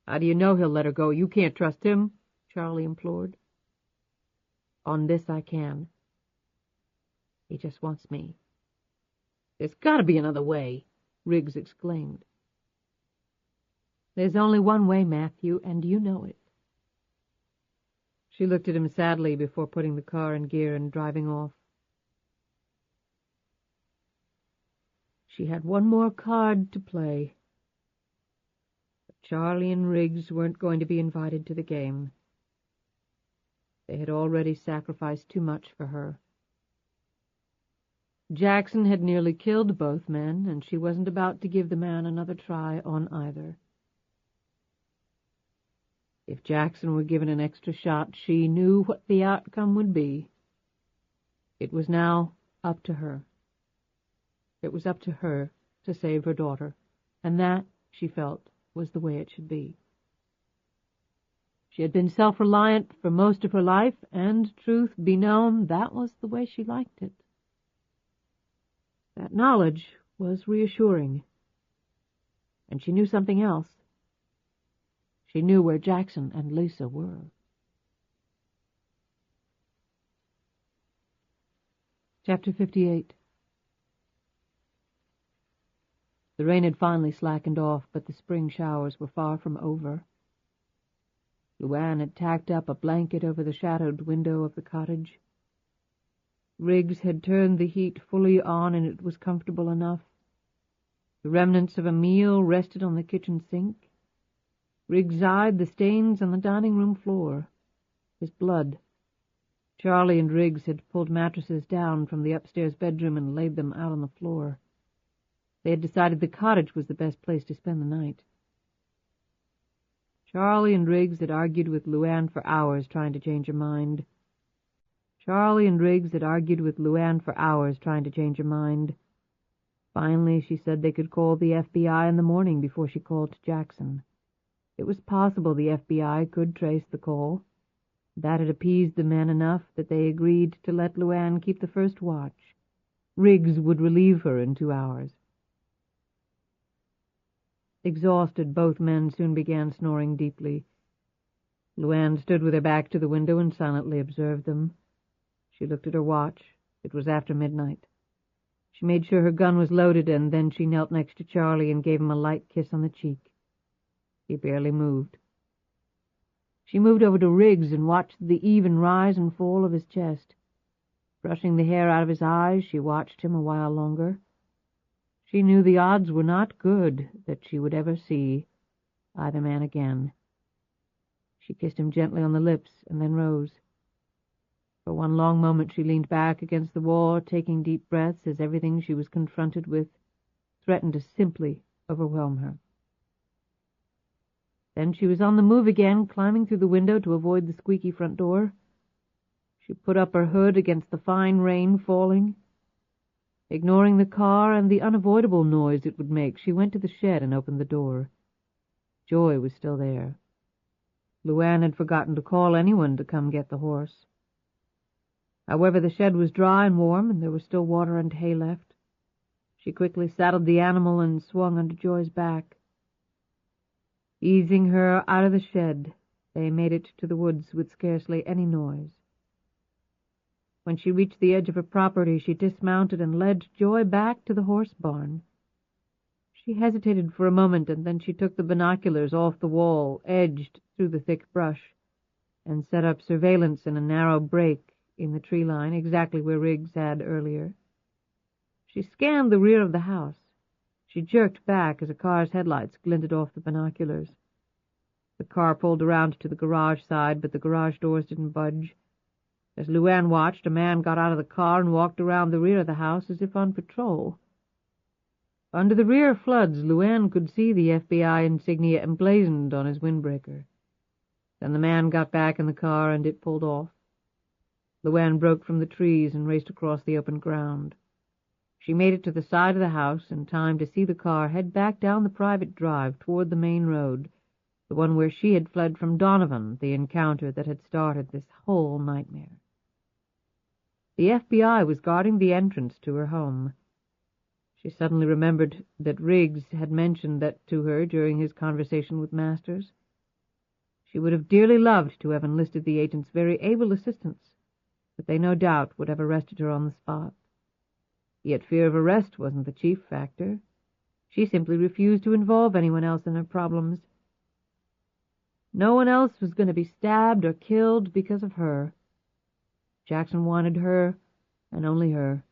S3: "How do you know he'll let her go? You can't trust him," Charlie implored. "On this I can. He just wants me." "There's got to be another way," Riggs exclaimed. "There's only one way, Matthew, and you know it." She looked at him sadly before putting the car in gear and driving off. She had one more card to play. But Charlie and Riggs weren't going to be invited to the game. They had already sacrificed too much for her. Jackson had nearly killed both men, and she wasn't about to give the man another try on either. If Jackson were given an extra shot, she knew what the outcome would be. It was now up to her. It was up to her to save her daughter, and that, she felt, was the way it should be. She had been self-reliant for most of her life, and, truth be known, that was the way she liked it. That knowledge was reassuring. And she knew something else. She knew where Jackson and Lisa were. Chapter 58. The rain had finally slackened off, but the spring showers were far from over. LuAnn had tacked up a blanket over the shadowed window of the cottage. Riggs had turned the heat fully on, and it was comfortable enough. The remnants of a meal rested on the kitchen sink. Riggs eyed the stains on the dining-room floor. His blood. Charlie and Riggs had pulled mattresses down from the upstairs bedroom and laid them out on the floor. They had decided the cottage was the best place to spend the night. Charlie and Riggs had argued with LuAnn for hours trying to change her mind. Finally, she said they could call the FBI in the morning before she called to Jackson. It was possible the FBI could trace the call. That had appeased the men enough that they agreed to let LuAnn keep the first watch. Riggs would relieve her in 2 hours. Exhausted, both men soon began snoring deeply. LuAnn stood with her back to the window and silently observed them. She looked at her watch. It was after midnight. She made sure her gun was loaded, and then she knelt next to Charlie and gave him a light kiss on the cheek. He barely moved. She moved over to Riggs and watched the even rise and fall of his chest. Brushing the hair out of his eyes, she watched him a while longer. She knew the odds were not good that she would ever see either man again. She kissed him gently on the lips and then rose. For one long moment she leaned back against the wall, taking deep breaths as everything she was confronted with threatened to simply overwhelm her. Then she was on the move again, climbing through the window to avoid the squeaky front door. She put up her hood against the fine rain falling. Ignoring the car and the unavoidable noise it would make, she went to the shed and opened the door. Joy was still there. LuAnn had forgotten to call anyone to come get the horse. However, the shed was dry and warm, and there was still water and hay left. She quickly saddled the animal and swung under Joy's back. Easing her out of the shed, they made it to the woods with scarcely any noise. When she reached the edge of her property, she dismounted and led Joy back to the horse barn. She hesitated for a moment, and then she took the binoculars off the wall, edged through the thick brush, and set up surveillance in a narrow break in the tree line, exactly where Riggs had earlier. She scanned the rear of the house. She jerked back as a car's headlights glinted off the binoculars. The car pulled around to the garage side, but the garage doors didn't budge. As LuAnn watched, a man got out of the car and walked around the rear of the house as if on patrol. Under the rear floods, LuAnn could see the FBI insignia emblazoned on his windbreaker. Then the man got back in the car and it pulled off. LuAnn broke from the trees and raced across the open ground. She made it to the side of the house in time to see the car head back down the private drive toward the main road, the one where she had fled from Donovan, the encounter that had started this whole nightmare. The FBI was guarding the entrance to her home. She suddenly remembered that Riggs had mentioned that to her during his conversation with Masters. She would have dearly loved to have enlisted the agent's very able assistance, but they no doubt would have arrested her on the spot. Yet fear of arrest wasn't the chief factor. She simply refused to involve anyone else in her problems. No one else was going to be stabbed or killed because of her. Jackson wanted her, and only her.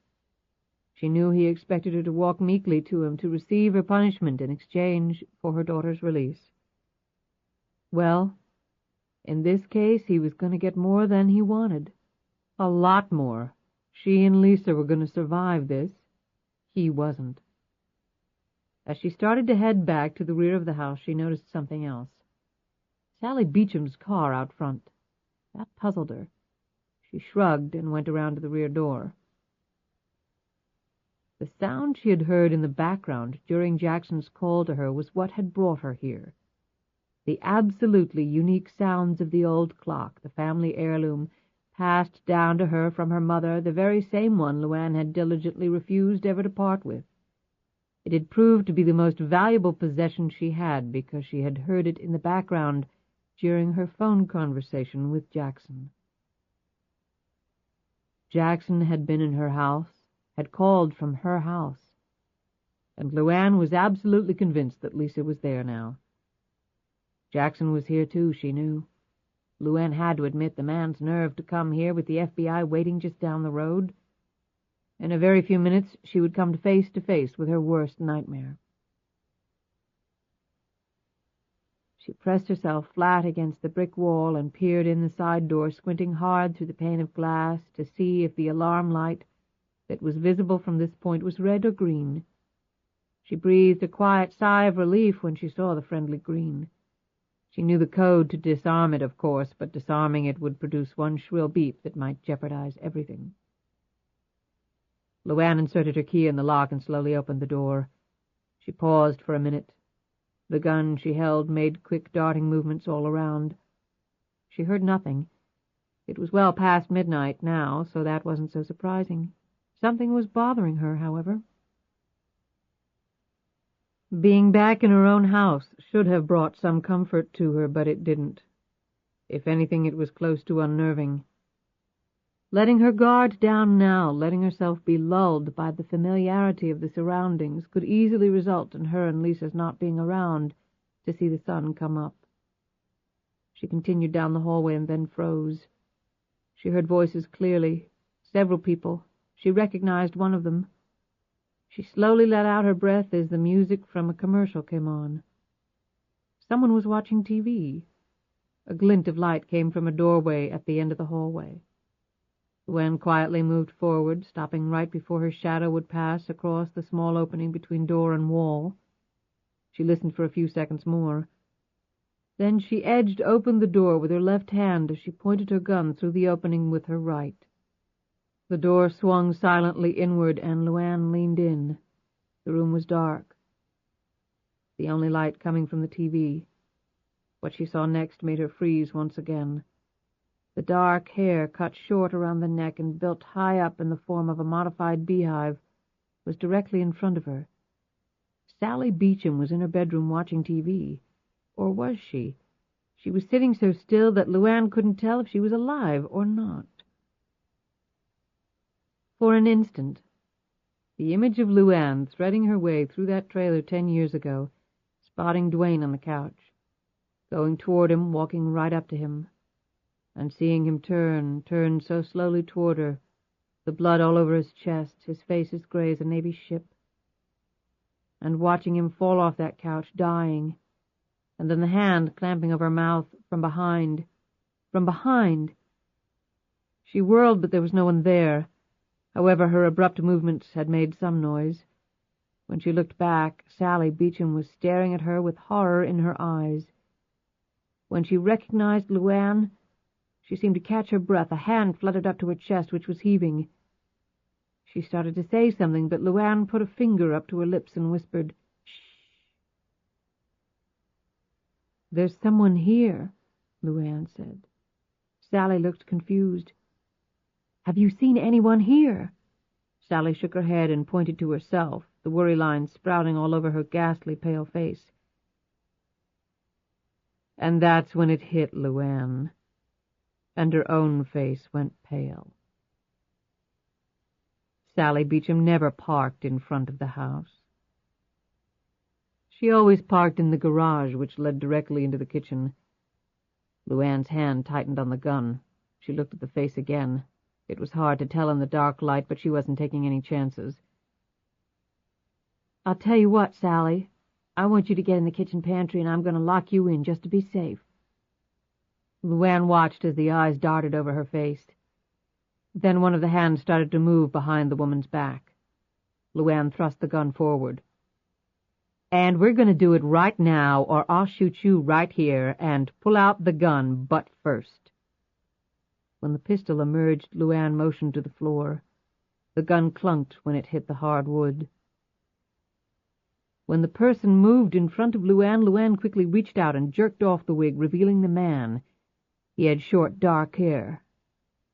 S3: She knew he expected her to walk meekly to him to receive her punishment in exchange for her daughter's release. Well, in this case he was going to get more than he wanted. A lot more. She and Lisa were going to survive this. He wasn't. As she started to head back to the rear of the house, she noticed something else. Sally Beecham's car out front. That puzzled her. She shrugged and went around to the rear door. The sound she had heard in the background during Jackson's call to her was what had brought her here. The absolutely unique sounds of the old clock, the family heirloom, passed down to her from her mother, the very same one LuAnn had diligently refused ever to part with. It had proved to be the most valuable possession she had because she had heard it in the background during her phone conversation with Jackson. Jackson had been in her house, had called from her house, and LuAnn was absolutely convinced that Lisa was there now. Jackson was here too, she knew. LuAnn had to admit the man's nerve to come here with the FBI waiting just down the road. In a very few minutes she would come face to face with her worst nightmare. She pressed herself flat against the brick wall and peered in the side door, squinting hard through the pane of glass to see if the alarm light that was visible from this point was red or green. She breathed a quiet sigh of relief when she saw the friendly green. She knew the code to disarm it, of course, but disarming it would produce one shrill beep that might jeopardize everything. LuAnn inserted her key in the lock and slowly opened the door. She paused for a minute. The gun she held made quick darting movements all around. She heard nothing. It was well past midnight now, so that wasn't so surprising. Something was bothering her, however. Being back in her own house should have brought some comfort to her, but it didn't. If anything, it was close to unnerving. Letting her guard down now, letting herself be lulled by the familiarity of the surroundings, could easily result in her and Lisa's not being around to see the sun come up. She continued down the hallway and then froze. She heard voices clearly, several people. She recognized one of them. She slowly let out her breath as the music from a commercial came on. Someone was watching TV. A glint of light came from a doorway at the end of the hallway. LuAnn quietly moved forward, stopping right before her shadow would pass across the small opening between door and wall. She listened for a few seconds more. Then she edged open the door with her left hand as she pointed her gun through the opening with her right. The door swung silently inward, and LuAnn leaned in. The room was dark. The only light coming from the TV. What she saw next made her freeze once again. The dark hair, cut short around the neck and built high up in the form of a modified beehive, was directly in front of her. Sally Beecham was in her bedroom watching TV. Or was she? She was sitting so still that LuAnn couldn't tell if she was alive or not. For an instant, the image of LuAnn threading her way through that trailer 10 years ago, spotting Dwayne on the couch, going toward him, walking right up to him, and seeing him turn so slowly toward her, the blood all over his chest, his face as gray as a Navy ship, and watching him fall off that couch, dying, and then the hand clamping over her mouth from behind. From behind! She whirled, but there was no one there. However, her abrupt movements had made some noise. When she looked back, Sally Beecham was staring at her with horror in her eyes. When she recognized LuAnn, she seemed to catch her breath. A hand fluttered up to her chest, which was heaving. She started to say something, but LuAnn put a finger up to her lips and whispered, "Shh." "There's someone here," LuAnn said. Sally looked confused. "Have you seen anyone here?" Sally shook her head and pointed to herself, the worry lines sprouting all over her ghastly pale face. And that's when it hit LuAnn, and her own face went pale. Sally Beecham never parked in front of the house. She always parked in the garage, which led directly into the kitchen. LuAnn's hand tightened on the gun. She looked at the face again. It was hard to tell in the dark light, but she wasn't taking any chances. "I'll tell you what, Sally. I want you to get in the kitchen pantry, and I'm going to lock you in just to be safe." LuAnn watched as the eyes darted over her face. Then one of the hands started to move behind the woman's back. LuAnn thrust the gun forward. And we're going to do it right now, or I'll shoot you right here, and pull out the gun, butt first. When the pistol emerged, LuAnn motioned to the floor. The gun clunked when it hit the hard wood. When the person moved in front of LuAnn, LuAnn quickly reached out and jerked off the wig, revealing the man. He had short, dark hair.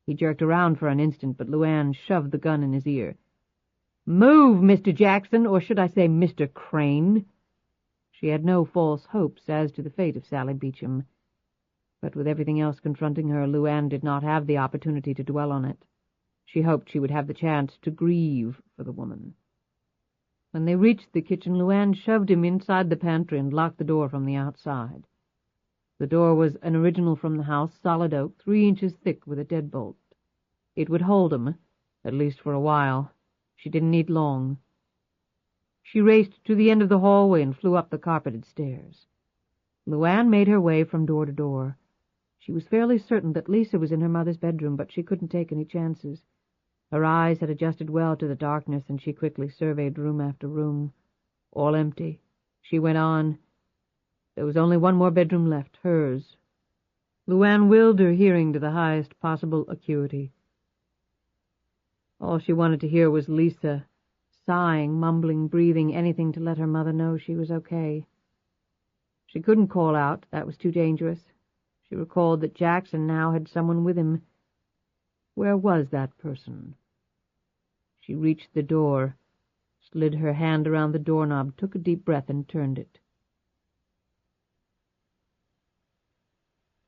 S3: He jerked around for an instant, but LuAnn shoved the gun in his ear. "Move, Mr. Jackson, or should I say Mr. Crane?" She had no false hopes as to the fate of Sally Beecham, but with everything else confronting her, LuAnn did not have the opportunity to dwell on it. She hoped she would have the chance to grieve for the woman. When they reached the kitchen, LuAnn shoved him inside the pantry and locked the door from the outside. The door was an original from the house, solid oak, 3 inches thick with a deadbolt. It would hold him, at least for a while. She didn't need long. She raced to the end of the hallway and flew up the carpeted stairs. LuAnn made her way from door to door. She was fairly certain that Lisa was in her mother's bedroom, but she couldn't take any chances. Her eyes had adjusted well to the darkness, and she quickly surveyed room after room. All empty. She went on. There was only one more bedroom left, hers. LuAnn willed her hearing to the highest possible acuity. All she wanted to hear was Lisa, sighing, mumbling, breathing, anything to let her mother know she was okay. She couldn't call out. That was too dangerous. She recalled that Jackson now had someone with him. Where was that person? She reached the door, slid her hand around the doorknob, took a deep breath, and turned it.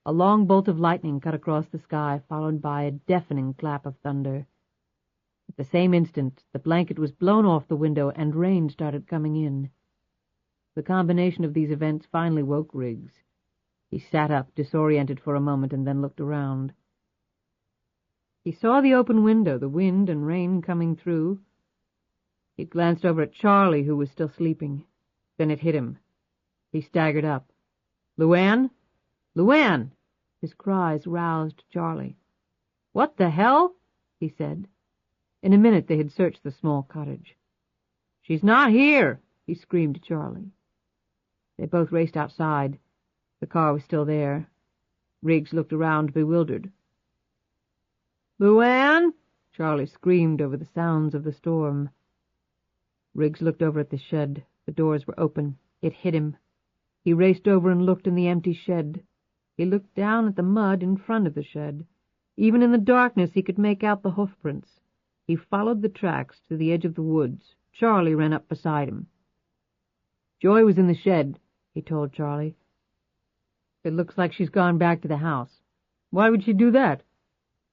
S3: A long bolt of lightning cut across the sky, followed by a deafening clap of thunder. At the same instant, the blanket was blown off the window, and rain started coming in. The combination of these events finally woke Riggs. He sat up, disoriented for a moment, and then looked around. He saw the open window, the wind and rain coming through. He glanced over at Charlie, who was still sleeping. Then it hit him. He staggered up. "LuAnn? LuAnn!" His cries roused Charlie. "What the hell?" he said. In a minute they had searched the small cottage. "She's not here!" he screamed to Charlie. They both raced outside. The car was still there. Riggs looked around, bewildered. "LuAnn!" Charlie screamed over the sounds of the storm. Riggs looked over at the shed. The doors were open. It hit him. He raced over and looked in the empty shed. He looked down at the mud in front of the shed. Even in the darkness he could make out the hoofprints. He followed the tracks to the edge of the woods. Charlie ran up beside him. "Joy was in the shed," he told Charlie. "It looks like she's gone back to the house." "Why would she do that?"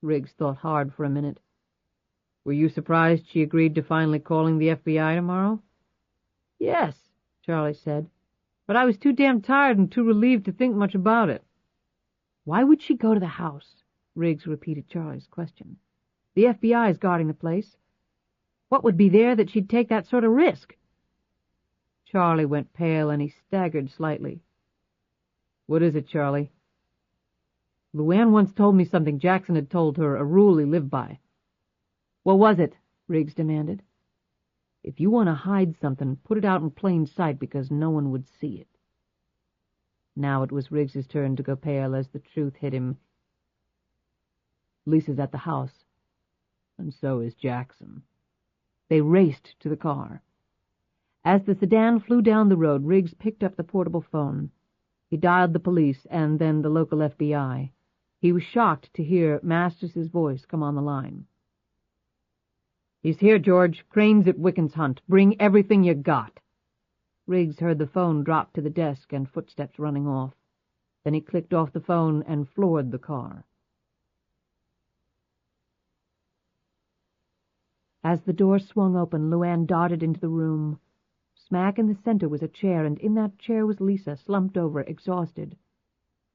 S3: Riggs thought hard for a minute. "Were you surprised she agreed to finally calling the FBI tomorrow?" "Yes," Charlie said, "but I was too damn tired and too relieved to think much about it." "Why would she go to the house?" Riggs repeated Charlie's question. "The FBI is guarding the place. What would be there that she'd take that sort of risk?" Charlie went pale, and he staggered slightly. "What is it, Charlie?" "LuAnn once told me something Jackson had told her, a rule he lived by." "What was it?" Riggs demanded. "If you want to hide something, put it out in plain sight, because no one would see it." Now it was Riggs's turn to go pale as the truth hit him. "Lisa's at the house, and so is Jackson." They raced to the car. As the sedan flew down the road, Riggs picked up the portable phone. He dialed the police and then the local FBI. He was shocked to hear Masters' voice come on the line. "He's here, George. Crane's at Wicken's Hunt. Bring everything you got." Riggs heard the phone drop to the desk and footsteps running off. Then he clicked off the phone and floored the car. As the door swung open, LuAnn darted into the room. Smack in the center was a chair, and in that chair was Lisa, slumped over, exhausted.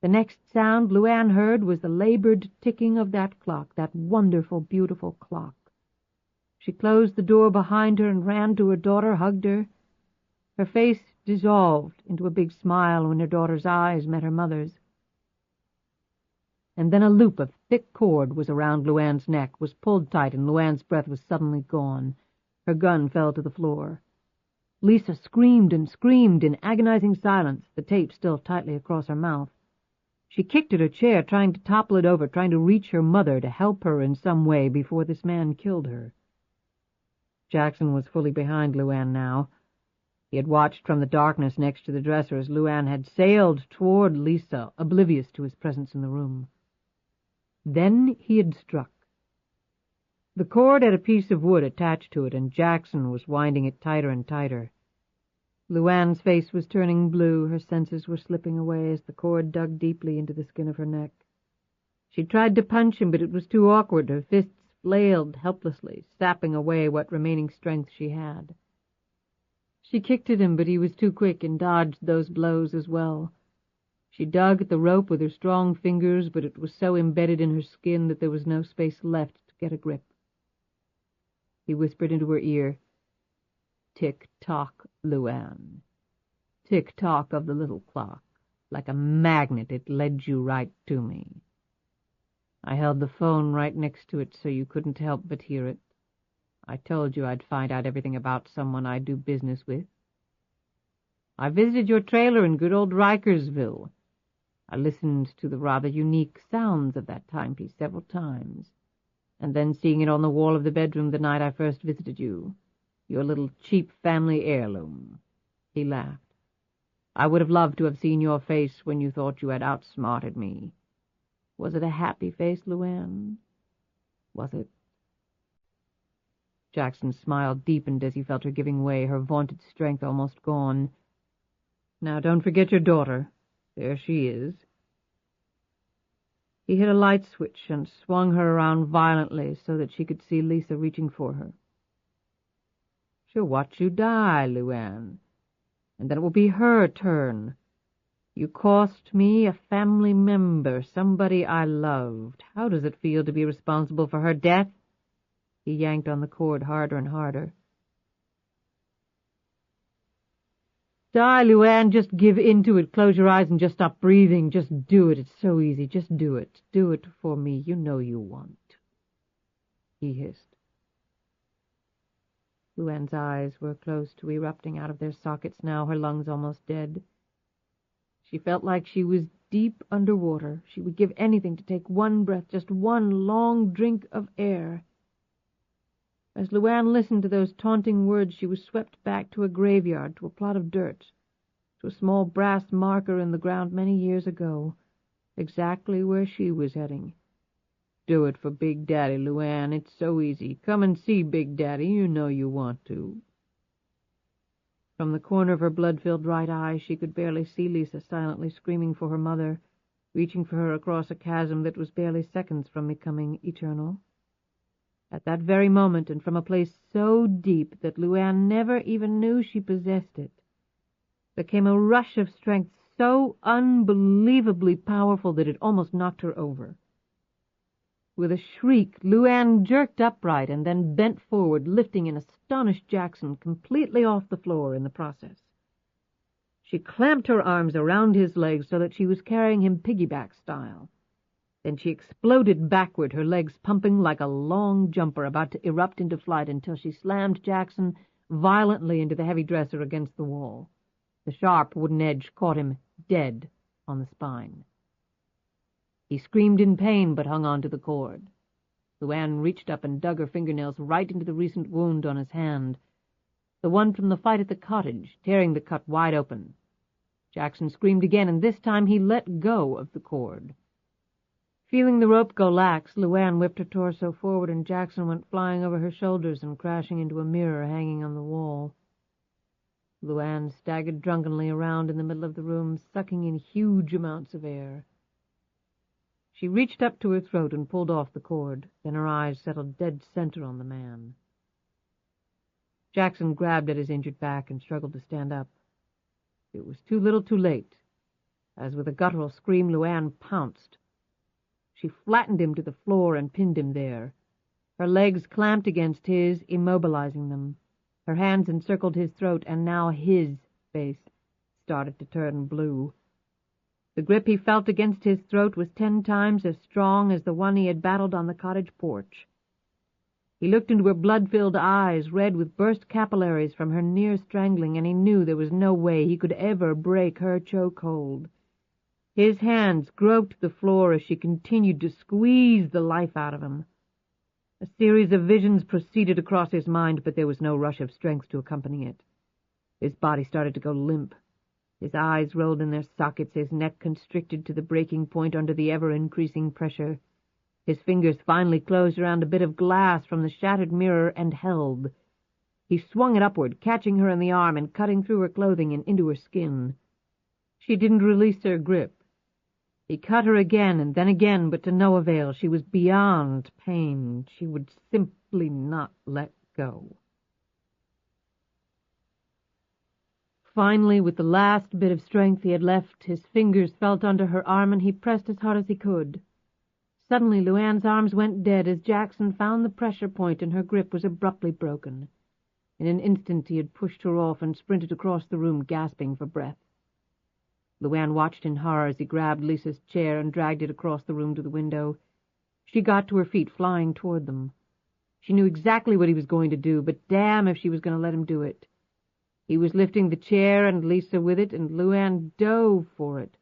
S3: The next sound LuAnn heard was the labored ticking of that clock, that wonderful, beautiful clock. She closed the door behind her and ran to her daughter, hugged her. Her face dissolved into a big smile when her daughter's eyes met her mother's. And then a loop of thick cord was around LuAnn's neck, was pulled tight, and LuAnn's breath was suddenly gone. Her gun fell to the floor. Lisa screamed and screamed in agonizing silence, the tape still tightly across her mouth. She kicked at her chair, trying to topple it over, trying to reach her mother to help her in some way before this man killed her. Jackson was fully behind LuAnn now. He had watched from the darkness next to the dresser as LuAnn had sailed toward Lisa, oblivious to his presence in the room. Then he had struck. The cord had a piece of wood attached to it, and Jackson was winding it tighter and tighter. LuAnn's face was turning blue, her senses were slipping away as the cord dug deeply into the skin of her neck. She tried to punch him, but it was too awkward. Her fists flailed helplessly, sapping away what remaining strength she had. She kicked at him, but he was too quick and dodged those blows as well. She dug at the rope with her strong fingers, but it was so embedded in her skin that there was no space left to get a grip. He whispered into her ear, "Tick-tock, LuAnn. Tick-tock of the little clock. Like a magnet, it led you right to me. I held the phone right next to it so you couldn't help but hear it. I told you I'd find out everything about someone I do business with. I visited your trailer in good old Rikersville. I listened to the rather unique sounds of that timepiece several times, and then seeing it on the wall of the bedroom the night I first visited you, your little cheap family heirloom." He laughed. "I would have loved to have seen your face when you thought you had outsmarted me. Was it a happy face, LuAnn? Was it?" Jackson's smile deepened as he felt her giving way, her vaunted strength almost gone. "Now don't forget your daughter. There she is." He hit a light switch and swung her around violently so that she could see Lisa reaching for her. "She'll watch you die, LuAnn, and then it will be her turn. You cost me a family member, somebody I loved. How does it feel to be responsible for her death?" He yanked on the cord harder and harder. "Die, LuAnn. Just give in to it. Close your eyes and just stop breathing. Just do it. It's so easy. Just do it. Do it for me. You know you want." He hissed. LuAnn's eyes were close to erupting out of their sockets now, her lungs almost dead. She felt like she was deep underwater. She would give anything to take one breath, just one long drink of air. As LuAnn listened to those taunting words, she was swept back to a graveyard, to a plot of dirt, to a small brass marker in the ground many years ago, exactly where she was heading. "Do it for Big Daddy, LuAnn. It's so easy. Come and see Big Daddy. You know you want to." From the corner of her blood-filled right eye, she could barely see Lisa silently screaming for her mother, reaching for her across a chasm that was barely seconds from becoming eternal. At that very moment, and from a place so deep that LuAnn never even knew she possessed it, there came a rush of strength so unbelievably powerful that it almost knocked her over. With a shriek, LuAnn jerked upright and then bent forward, lifting an astonished Jackson completely off the floor in the process. She clamped her arms around his legs so that she was carrying him piggyback style. Then she exploded backward, her legs pumping like a long jumper about to erupt into flight until she slammed Jackson violently into the heavy dresser against the wall. The sharp wooden edge caught him dead on the spine. He screamed in pain but hung on to the cord. LuAnn reached up and dug her fingernails right into the recent wound on his hand, the one from the fight at the cottage, tearing the cut wide open. Jackson screamed again, and this time he let go of the cord. Feeling the rope go lax, LuAnn whipped her torso forward, and Jackson went flying over her shoulders and crashing into a mirror hanging on the wall. LuAnn staggered drunkenly around in the middle of the room, sucking in huge amounts of air. She reached up to her throat and pulled off the cord. Then her eyes settled dead center on the man. Jackson grabbed at his injured back and struggled to stand up. It was too little too late. As with a guttural scream, LuAnn pounced. She flattened him to the floor and pinned him there. Her legs clamped against his, immobilizing them. Her hands encircled his throat, and now his face started to turn blue. The grip he felt against his throat was 10 times as strong as the one he had battled on the cottage porch. He looked into her blood-filled eyes, red with burst capillaries from her near strangling, and he knew there was no way he could ever break her chokehold. His hands groped the floor as she continued to squeeze the life out of him. A series of visions proceeded across his mind, but there was no rush of strength to accompany it. His body started to go limp. His eyes rolled in their sockets, his neck constricted to the breaking point under the ever-increasing pressure. His fingers finally closed around a bit of glass from the shattered mirror and held. He swung it upward, catching her in the arm and cutting through her clothing and into her skin. She didn't release her grip. He cut her again and then again, but to no avail. She was beyond pain. She would simply not let go. Finally, with the last bit of strength he had left, his fingers felt under her arm and he pressed as hard as he could. Suddenly, LuAnn's arms went dead as Jackson found the pressure point and her grip was abruptly broken. In an instant he had pushed her off and sprinted across the room, gasping for breath. LuAnn watched in horror as he grabbed Lisa's chair and dragged it across the room to the window. She got to her feet, flying toward them. She knew exactly what he was going to do, but damn if she was going to let him do it. He was lifting the chair and Lisa with it, and LuAnn dove for it,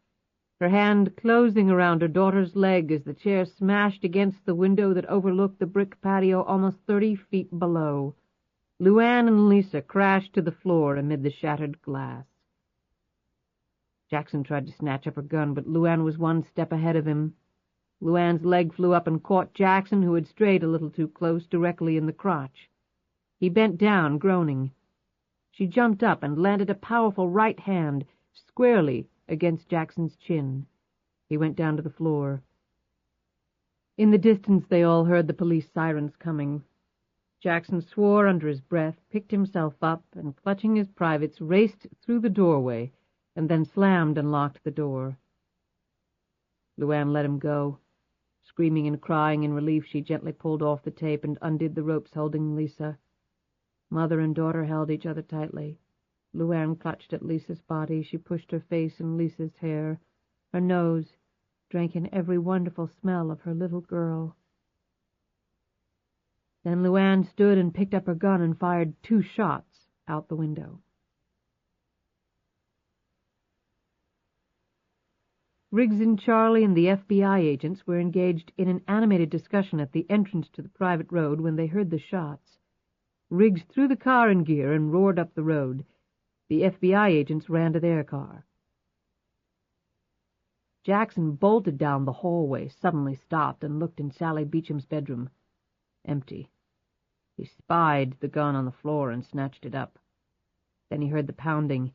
S3: her hand closing around her daughter's leg as the chair smashed against the window that overlooked the brick patio almost 30 feet below. LuAnn and Lisa crashed to the floor amid the shattered glass. Jackson tried to snatch up her gun, but LuAnn was one step ahead of him. LuAnn's leg flew up and caught Jackson, who had strayed a little too close, directly in the crotch. He bent down, groaning. She jumped up and landed a powerful right hand squarely against Jackson's chin. He went down to the floor. In the distance they all heard the police sirens coming. Jackson swore under his breath, picked himself up, and clutching his privates, raced through the doorway, and then slammed and locked the door. LuAnn let him go. Screaming and crying in relief, she gently pulled off the tape and undid the ropes holding Lisa. Mother and daughter held each other tightly. LuAnn clutched at Lisa's body. She pushed her face in Lisa's hair. Her nose drank in every wonderful smell of her little girl. Then LuAnn stood and picked up her gun and fired 2 shots out the window. Riggs and Charlie and the FBI agents were engaged in an animated discussion at the entrance to the private road when they heard the shots. Riggs threw the car in gear and roared up the road. The FBI agents ran to their car. Jackson bolted down the hallway, suddenly stopped, and looked in Sally Beecham's bedroom. Empty. He spied the gun on the floor and snatched it up. Then he heard the pounding.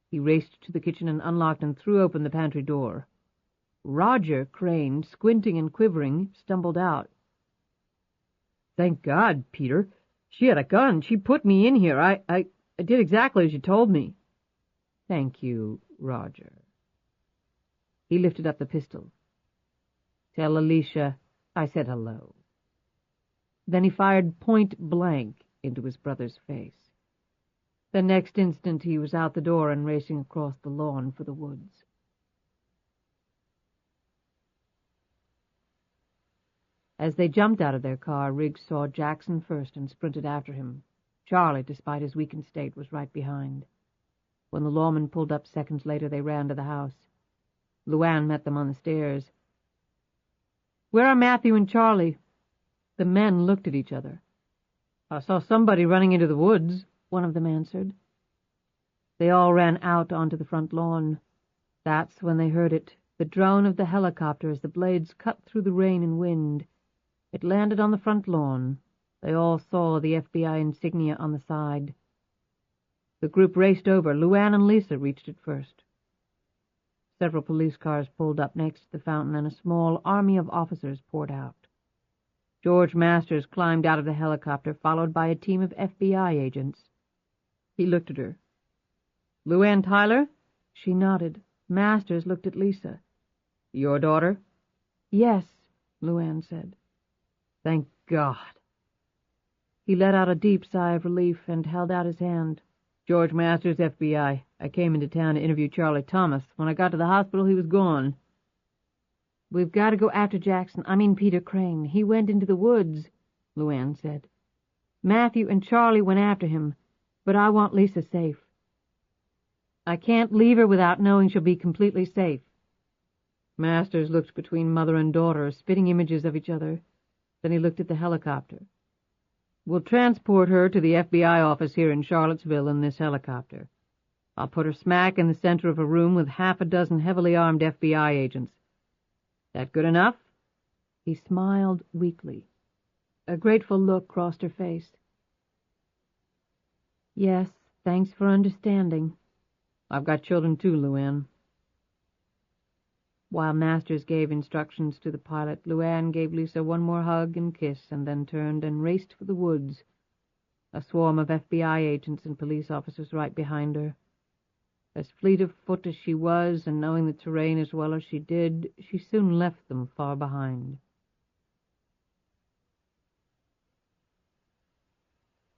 S3: He raced to the kitchen and unlocked and threw open the pantry door. Roger Crane, squinting and quivering, stumbled out. "Thank God, Peter. She had a gun. She put me in here. I did exactly as you told me." "Thank you, Roger." He lifted up the pistol. "Tell Alicia I said hello." Then he fired point blank into his brother's face. The next instant he was out the door and racing across the lawn for the woods. As they jumped out of their car, Riggs saw Jackson first and sprinted after him. Charlie, despite his weakened state, was right behind. When the lawman pulled up seconds later, they ran to the house. LuAnn met them on the stairs. "Where are Matthew and Charlie?" The men looked at each other. "I saw somebody running into the woods," one of them answered. They all ran out onto the front lawn. That's when they heard it, the drone of the helicopter as the blades cut through the rain and wind. It landed on the front lawn. They all saw the FBI insignia on the side. The group raced over. LuAnn and Lisa reached it first. Several police cars pulled up next to the fountain, and a small army of officers poured out. George Masters climbed out of the helicopter, followed by a team of FBI agents. He looked at her. "LuAnn Tyler?" She nodded. Masters looked at Lisa. "Your daughter?" "Yes," LuAnn said. "Thank God." He let out a deep sigh of relief and held out his hand. "George Masters, FBI. I came into town to interview Charlie Thomas. When I got to the hospital, he was gone." "We've got to go after Jackson. I mean Peter Crane. He went into the woods." LuAnn said. Matthew and Charlie went after him, but I want Lisa safe. I can't leave her without knowing she'll be completely safe. Masters looked between mother and daughter, spitting images of each other. Then he looked at the helicopter. We'll transport her to the FBI office here in Charlottesville in this helicopter. I'll put her smack in the center of a room with half a dozen heavily armed FBI agents. That good enough? He smiled weakly. A grateful look crossed her face. Yes, thanks for understanding. I've got children too, LuAnn. While Masters gave instructions to the pilot, LuAnn gave Lisa one more hug and kiss and then turned and raced for the woods, a swarm of FBI agents and police officers right behind her. As fleet of foot as she was, and knowing the terrain as well as she did, she soon left them far behind.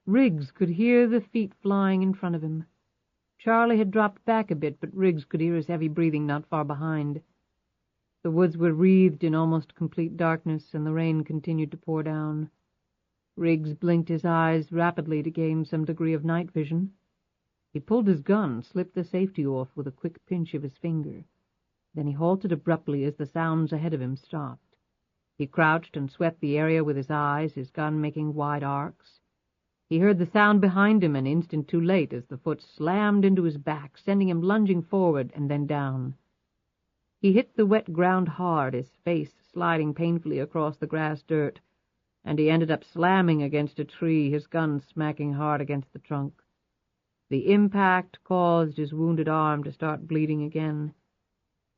S3: Riggs could hear the feet flying in front of him. Charlie had dropped back a bit, but Riggs could hear his heavy breathing not far behind. The woods were wreathed in almost complete darkness, and the rain continued to pour down. Riggs blinked his eyes rapidly to gain some degree of night vision. He pulled his gun, slipped the safety off with a quick pinch of his finger. Then he halted abruptly as the sounds ahead of him stopped. He crouched and swept the area with his eyes, his gun making wide arcs. He heard the sound behind him an instant too late as the foot slammed into his back, sending him lunging forward and then down. He hit the wet ground hard, his face sliding painfully across the grass dirt, and he ended up slamming against a tree, his gun smacking hard against the trunk. The impact caused his wounded arm to start bleeding again.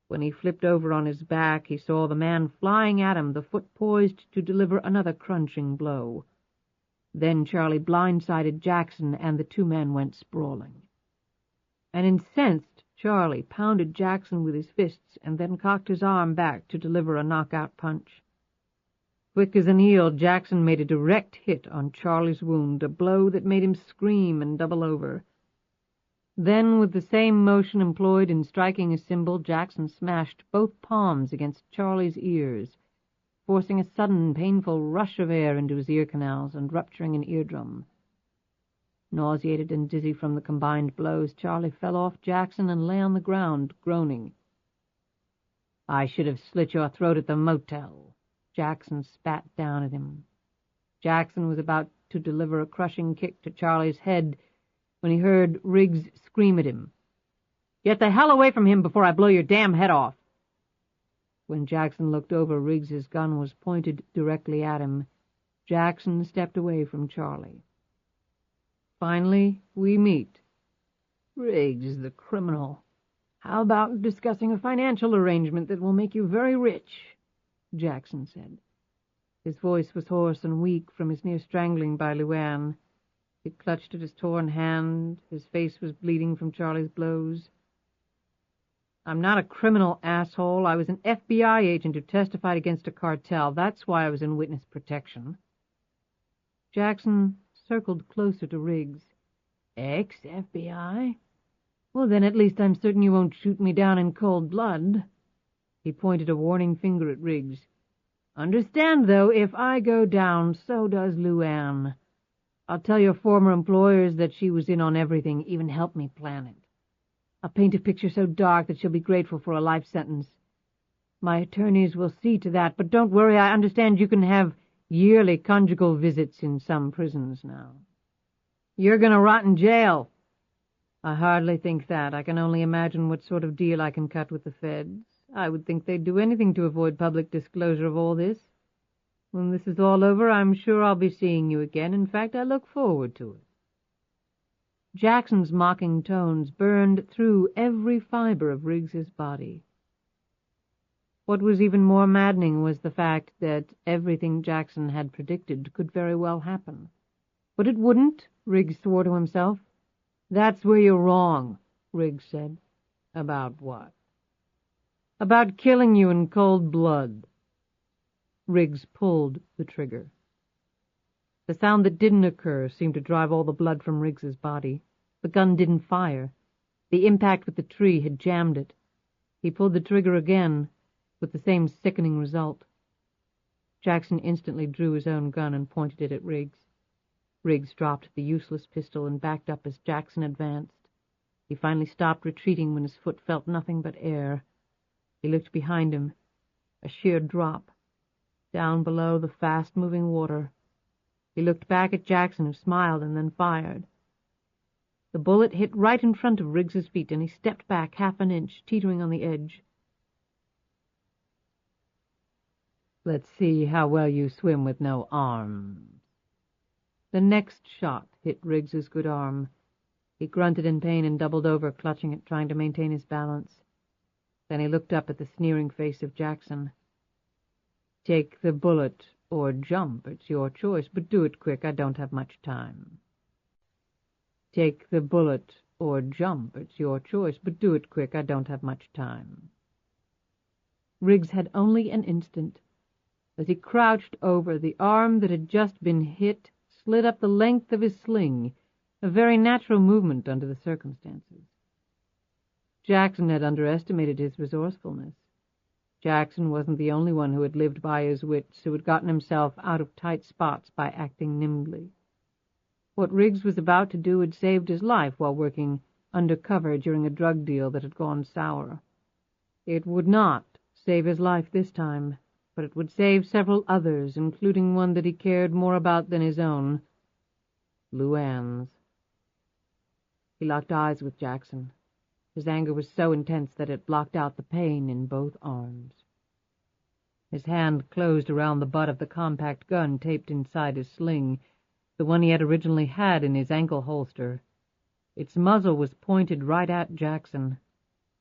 S3: When he flipped over on his back, he saw the man flying at him, the foot poised to deliver another crunching blow. Then Charlie blindsided Jackson, and the two men went sprawling. An incensed Charlie pounded Jackson with his fists and then cocked his arm back to deliver a knockout punch. Quick as an eel, Jackson made a direct hit on Charlie's wound, a blow that made him scream and double over. Then, with the same motion employed in striking a cymbal, Jackson smashed both palms against Charlie's ears, forcing a sudden, painful rush of air into his ear canals and rupturing an eardrum. Nauseated and dizzy from the combined blows, Charlie fell off Jackson and lay on the ground, groaning. I should have slit your throat at the motel. Jackson spat down at him. Jackson was about to deliver a crushing kick to Charlie's head when he heard Riggs scream at him. Get the hell away from him before I blow your damn head off. When Jackson looked over, Riggs's gun was pointed directly at him. Jackson stepped away from Charlie. Finally, we meet. Riggs, the criminal. How about discussing a financial arrangement that will make you very rich? Jackson said. His voice was hoarse and weak from his near strangling by LuAnn. He clutched at his torn hand. His face was bleeding from Charlie's blows. I'm not a criminal, asshole. I was an FBI agent who testified against a cartel. That's why I was in witness protection. Jackson circled closer to Riggs. Ex-FBI? Well, then at least I'm certain you won't shoot me down in cold blood. He pointed a warning finger at Riggs. Understand, though, if I go down, so does LuAnn. I'll tell your former employers that she was in on everything, even helped me plan it. I'll paint a picture so dark that she'll be grateful for a life sentence. My attorneys will see to that, but don't worry, I understand you can have yearly conjugal visits in some prisons now. You're going to rot in jail. I hardly think that. I can only imagine what sort of deal I can cut with the feds. I would think they'd do anything to avoid public disclosure of all this. When this is all over, I'm sure I'll be seeing you again. In fact, I look forward to it. Jackson's mocking tones burned through every fiber of Riggs's body. What was even more maddening was the fact that everything Jackson had predicted could very well happen. But it wouldn't, Riggs swore to himself. That's where you're wrong, Riggs said. About what? About killing you in cold blood. Riggs pulled the trigger. The sound that didn't occur seemed to drive all the blood from Riggs's body. The gun didn't fire. The impact with the tree had jammed it. He pulled the trigger again, with the same sickening result. Jackson instantly drew his own gun and pointed it at Riggs. Riggs dropped the useless pistol and backed up as Jackson advanced. He finally stopped retreating when his foot felt nothing but air. He looked behind him. A sheer drop. Down below the fast-moving water. He looked back at Jackson, who smiled and then fired. The bullet hit right in front of Riggs's feet, and he stepped back half an inch, teetering on the edge. "Let's see how well you swim with no arms." The next shot hit Riggs's good arm. He grunted in pain and doubled over, clutching it, trying to maintain his balance. Then he looked up at the sneering face of Jackson. "Take the bullet or jump. It's your choice, but do it quick. I don't have much time." "Take the bullet or jump. It's your choice, but do it quick. I don't have much time." Riggs had only an instant. As he crouched over, the arm that had just been hit slid up the length of his sling, a very natural movement under the circumstances. Jackson had underestimated his resourcefulness. Jackson wasn't the only one who had lived by his wits, who had gotten himself out of tight spots by acting nimbly. What Riggs was about to do had saved his life while working undercover during a drug deal that had gone sour. It would not save his life this time, but it would save several others, including one that he cared more about than his own, LuAnn's. He locked eyes with Jackson. His anger was so intense that it blocked out the pain in both arms. His hand closed around the butt of the compact gun taped inside his sling, the one he had originally had in his ankle holster. Its muzzle was pointed right at Jackson.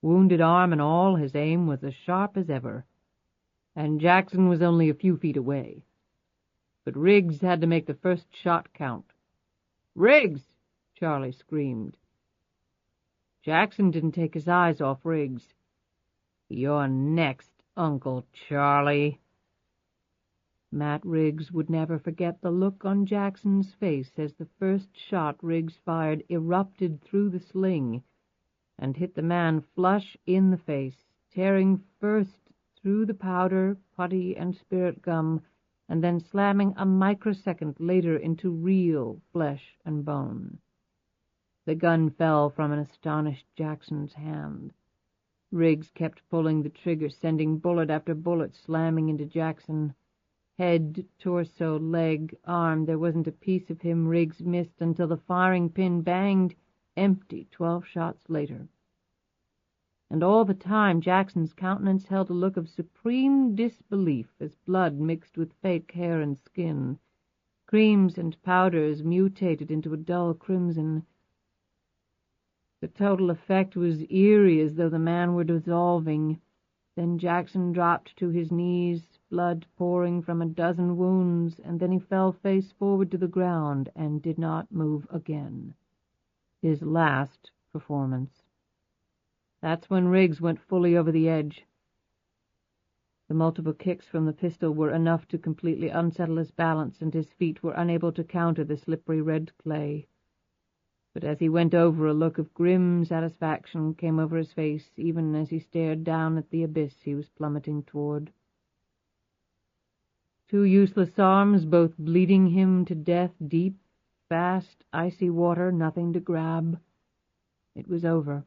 S3: Wounded arm and all, his aim was as sharp as ever. And Jackson was only a few feet away. But Riggs had to make the first shot count. "Riggs!" Charlie screamed. Jackson didn't take his eyes off Riggs. "You're next, Uncle Charlie." Matt Riggs would never forget the look on Jackson's face as the first shot Riggs fired erupted through the sling and hit the man flush in the face, tearing first through the powder, putty, and spirit gum, and then slamming a microsecond later into real flesh and bone. The gun fell from an astonished Jackson's hand. Riggs kept pulling the trigger, sending bullet after bullet slamming into Jackson. Head, torso, leg, arm, there wasn't a piece of him Riggs missed until the firing pin banged empty 12 shots later. And all the time Jackson's countenance held a look of supreme disbelief as blood mixed with fake hair and skin. Creams and powders mutated into a dull crimson. The total effect was eerie, as though the man were dissolving. Then Jackson dropped to his knees, blood pouring from a dozen wounds, and then he fell face forward to the ground and did not move again. His last performance. That's when Riggs went fully over the edge. The multiple kicks from the pistol were enough to completely unsettle his balance, and his feet were unable to counter the slippery red clay. But as he went over, a look of grim satisfaction came over his face, even as he stared down at the abyss he was plummeting toward. 2 useless arms, both bleeding him to death, deep, fast, icy water, nothing to grab. It was over.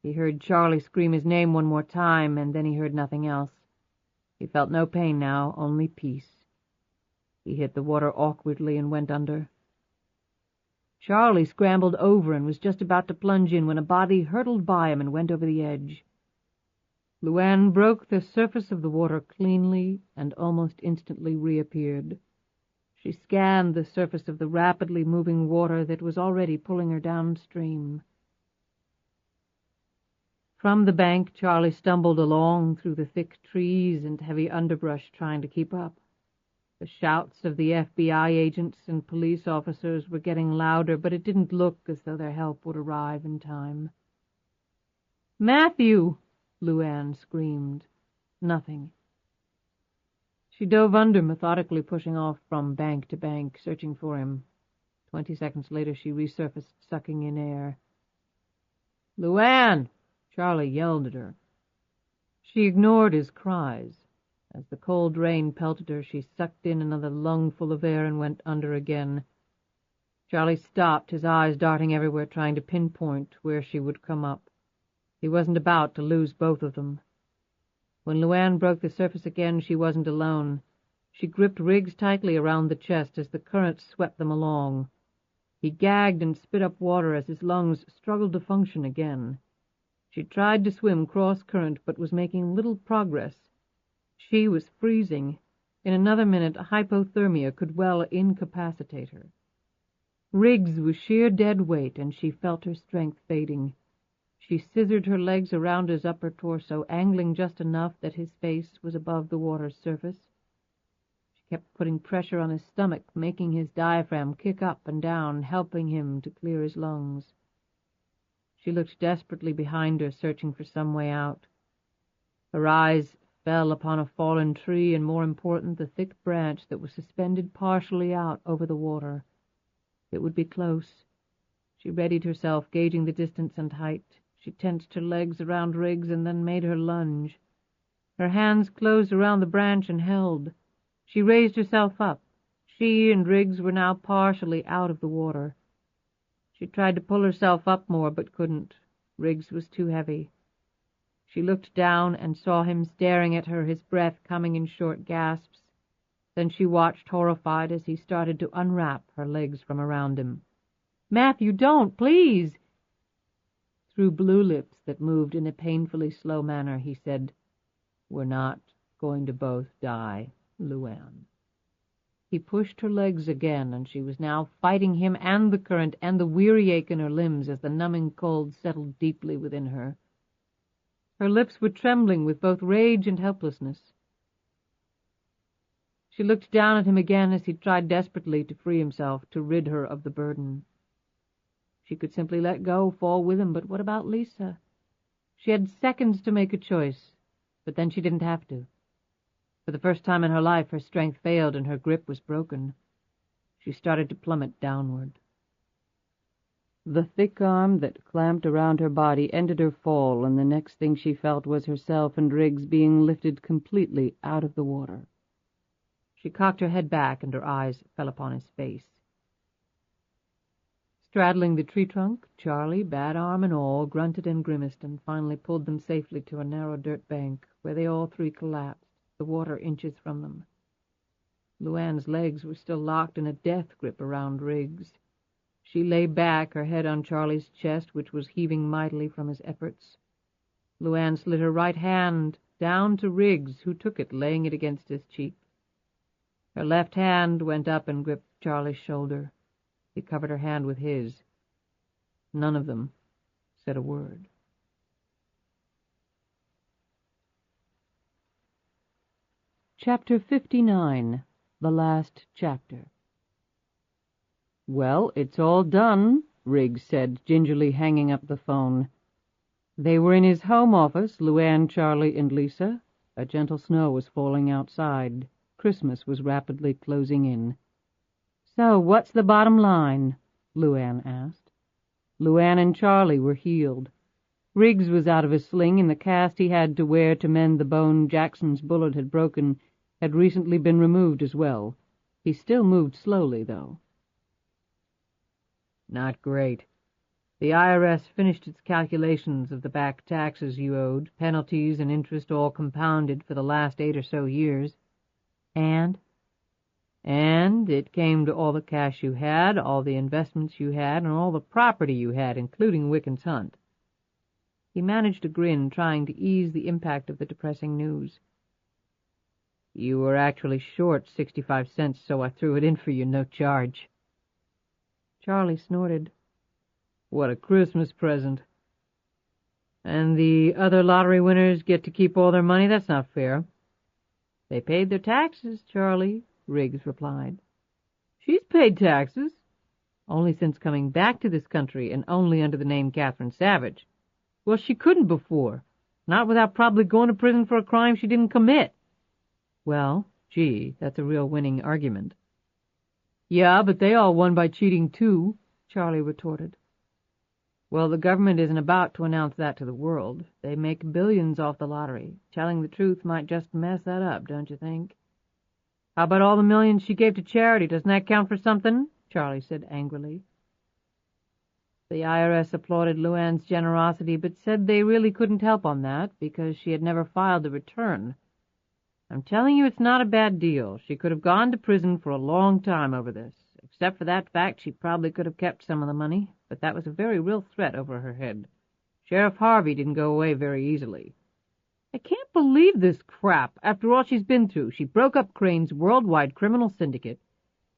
S3: He heard Charlie scream his name one more time, and then he heard nothing else. He felt no pain now, only peace. He hit the water awkwardly and went under. Charlie scrambled over and was just about to plunge in when a body hurtled by him and went over the edge. LuAnn broke the surface of the water cleanly and almost instantly reappeared. She scanned the surface of the rapidly moving water that was already pulling her downstream. From the bank, Charlie stumbled along through the thick trees and heavy underbrush, trying to keep up. The shouts of the FBI agents and police officers were getting louder, but it didn't look as though their help would arrive in time. "Matthew!" LuAnn screamed. Nothing. She dove under, methodically pushing off from bank to bank, searching for him. 20 seconds later she resurfaced, sucking in air. "LuAnn!" Charlie yelled at her. She ignored his cries. As the cold rain pelted her, she sucked in another lungful of air and went under again. Charlie stopped, his eyes darting everywhere, trying to pinpoint where she would come up. He wasn't about to lose both of them. When LuAnn broke the surface again, she wasn't alone. She gripped Riggs tightly around the chest as the current swept them along. He gagged and spit up water as his lungs struggled to function again. She tried to swim cross-current, but was making little progress. She was freezing. In another minute, hypothermia could well incapacitate her. Riggs was sheer dead weight, and she felt her strength fading. She scissored her legs around his upper torso, angling just enough that his face was above the water's surface. She kept putting pressure on his stomach, making his diaphragm kick up and down, helping him to clear his lungs. She looked desperately behind her, searching for some way out. Her eyes fell upon a fallen tree, and more important, the thick branch that was suspended partially out over the water. It would be close. She readied herself, gauging the distance and height. She tensed her legs around Riggs and then made her lunge. Her hands closed around the branch and held. She raised herself up. She and Riggs were now partially out of the water. She tried to pull herself up more, but couldn't. Riggs was too heavy. She looked down and saw him staring at her, his breath coming in short gasps. Then she watched, horrified, as he started to unwrap her legs from around him. "Matthew, don't, please!" Through blue lips that moved in a painfully slow manner, he said, "We're not going to both die, LuAnn." He pushed her legs again, and she was now fighting him and the current and the weary ache in her limbs as the numbing cold settled deeply within her. Her lips were trembling with both rage and helplessness. She looked down at him again as he tried desperately to free himself, to rid her of the burden. She could simply let go, fall with him, but what about Lisa? She had seconds to make a choice, but then she didn't have to. For the first time in her life, her strength failed and her grip was broken. She started to plummet downward. The thick arm that clamped around her body ended her fall, and the next thing she felt was herself and Riggs being lifted completely out of the water. She cocked her head back, and her eyes fell upon his face. Straddling the tree trunk, Charlie, bad arm and all, grunted and grimaced, and finally pulled them safely to a narrow dirt bank, where they all three collapsed, the water inches from them. LuAnn's legs were still locked in a death grip around Riggs. She lay back, her head on Charlie's chest, which was heaving mightily from his efforts. LuAnn slid her right hand down to Riggs, who took it, laying it against his cheek. Her left hand went up and gripped Charlie's shoulder. He covered her hand with his. None of them said a word. Chapter 59, the last chapter. "Well, it's all done," Riggs said, gingerly hanging up the phone. They were in his home office, LuAnn, Charlie, and Lisa. A gentle snow was falling outside. Christmas was rapidly closing in. "So, what's the bottom line?" LuAnn asked. LuAnn and Charlie were healed. Riggs was out of his sling, and the cast he had to wear to mend the bone Jackson's bullet had broken had recently been removed as well. He still moved slowly, though. "Not great. The IRS finished its calculations of the back taxes you owed, penalties and interest all compounded for the last 8 or so years. And it came to all the cash you had, all the investments you had, and all the property you had, including Wiccan's Hunt." He managed a grin, trying to ease the impact of the depressing news. "You were actually short 65 cents, so I threw it in for you, no charge." Charlie snorted. "What a Christmas present. And the other lottery winners get to keep all their money? That's not fair." "They paid their taxes, Charlie," Riggs replied. "She's paid taxes." "Only since coming back to this country, and only under the name Catherine Savage." "Well, she couldn't before. Not without probably going to prison for a crime she didn't commit." "Well, gee, that's a real winning argument." "Yeah, but they all won by cheating, too," Charlie retorted. Well, the government isn't about to announce that to the world. They make billions off the lottery. Telling the truth might just mess that up, don't you think? How about all the millions she gave to charity? Doesn't that count for something? Charlie said angrily. The IRS applauded LuAnn's generosity, but said they really couldn't help on that because she had never filed a return. I'm telling you, it's not a bad deal. She could have gone to prison for a long time over this. Except for that fact, she probably could have kept some of the money, but that was a very real threat over her head. Sheriff Harvey didn't go away very easily. I can't believe this crap. After all she's been through, she broke up Crane's worldwide criminal syndicate.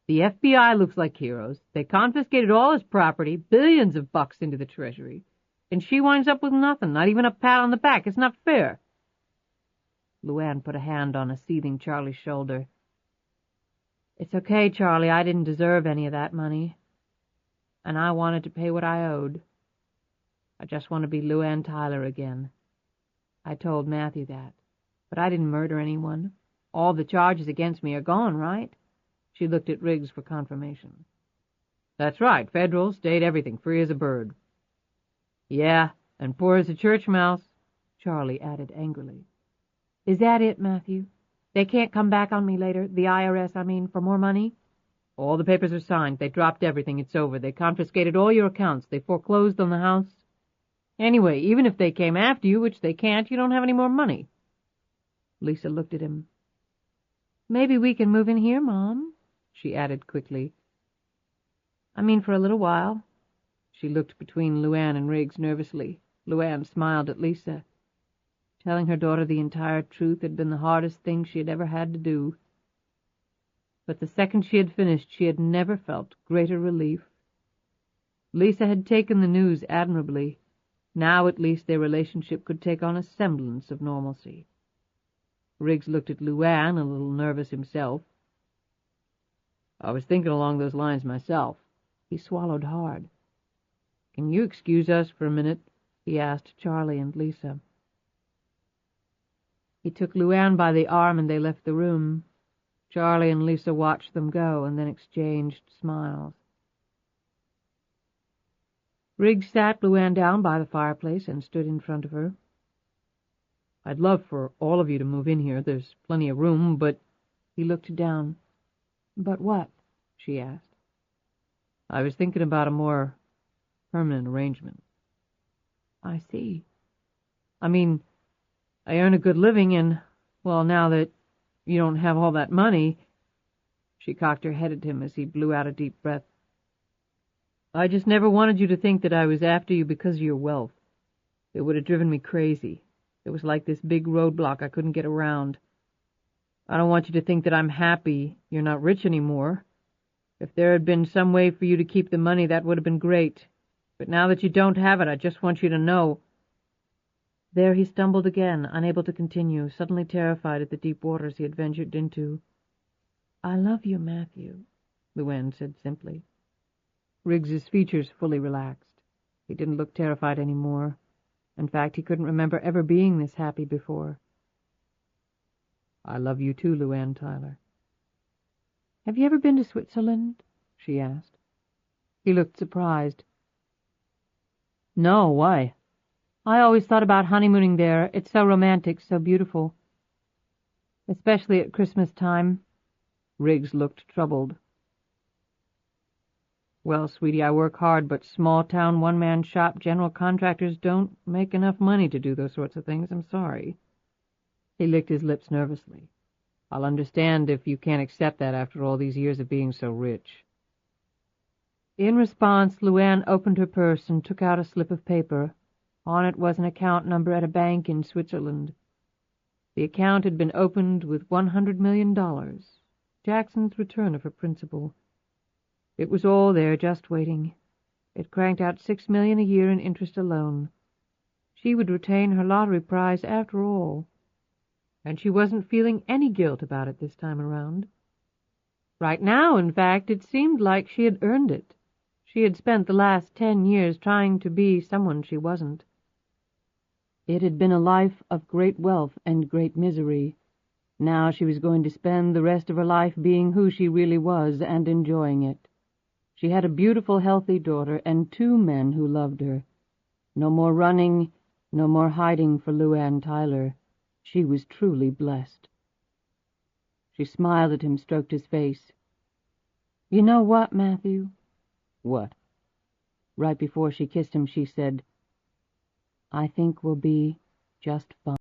S3: The FBI looks like heroes. They confiscated all his property, billions of bucks into the treasury, and she winds up with nothing, not even a pat on the back. It's not fair. LuAnn put a hand on a seething Charlie's shoulder. It's okay, Charlie. I didn't deserve any of that money. And I wanted to pay what I owed. I just want to be LuAnn Tyler again. I told Matthew that. But I didn't murder anyone. All the charges against me are gone, right? She looked at Riggs for confirmation. That's right. Federal, state, everything. Free as a bird. Yeah, and poor as a church mouse, Charlie added angrily. Is that it, Matthew? They can't come back on me later, the IRS, I mean, for more money? All the papers are signed. They dropped everything. It's over. They confiscated all your accounts. They foreclosed on the house. Anyway, even if they came after you, which they can't, you don't have any more money. Lisa looked at him. Maybe we can move in here, Mom, she added quickly. I mean, for a little while. She looked between LuAnn and Riggs nervously. LuAnn smiled at Lisa. Telling her daughter the entire truth had been the hardest thing she had ever had to do. But the second she had finished, she had never felt greater relief. Lisa had taken the news admirably. Now at least their relationship could take on a semblance of normalcy. Riggs looked at LuAnn, a little nervous himself. I was thinking along those lines myself. He swallowed hard. Can you excuse us for a minute? He asked Charlie and Lisa. He took LuAnn by the arm and they left the room. Charlie and Lisa watched them go and then exchanged smiles. Riggs sat LuAnn down by the fireplace and stood in front of her. I'd love for all of you to move in here. There's plenty of room, but... He looked down. But what? She asked. I was thinking about a more permanent arrangement. I see. I mean, I earn a good living and, well, now that you don't have all that money... She cocked her head at him as he blew out a deep breath. I just never wanted you to think that I was after you because of your wealth. It would have driven me crazy. It was like this big roadblock I couldn't get around. I don't want you to think that I'm happy you're not rich anymore. If there had been some way for you to keep the money, that would have been great. But now that you don't have it, I just want you to know... There he stumbled again, unable to continue, suddenly terrified at the deep waters he had ventured into. I love you, Matthew, LuAnn said simply. Riggs's features fully relaxed. He didn't look terrified any more. In fact, he couldn't remember ever being this happy before. I love you too, LuAnn Tyler. Have you ever been to Switzerland? She asked. He looked surprised. No, why? I always thought about honeymooning there. It's so romantic, so beautiful. Especially at Christmas time. Riggs looked troubled. Well, sweetie, I work hard, but small-town, one-man shop general contractors don't make enough money to do those sorts of things. I'm sorry. He licked his lips nervously. I'll understand if you can't accept that after all these years of being so rich. In response, LuAnn opened her purse and took out a slip of paper. On it was an account number at a bank in Switzerland. The account had been opened with $100 million, Jackson's return of her principal. It was all there, just waiting. It cranked out $6 million a year in interest alone. She would retain her lottery prize after all. And she wasn't feeling any guilt about it this time around. Right now, in fact, it seemed like she had earned it. She had spent the last 10 years trying to be someone she wasn't. It had been a life of great wealth and great misery. Now she was going to spend the rest of her life being who she really was and enjoying it. She had a beautiful, healthy daughter and 2 men who loved her. No more running, no more hiding for LuAnn Tyler. She was truly blessed. She smiled at him, stroked his face. "You know what, Matthew?" "What?" Right before she kissed him, she said, "I think we'll be just fine."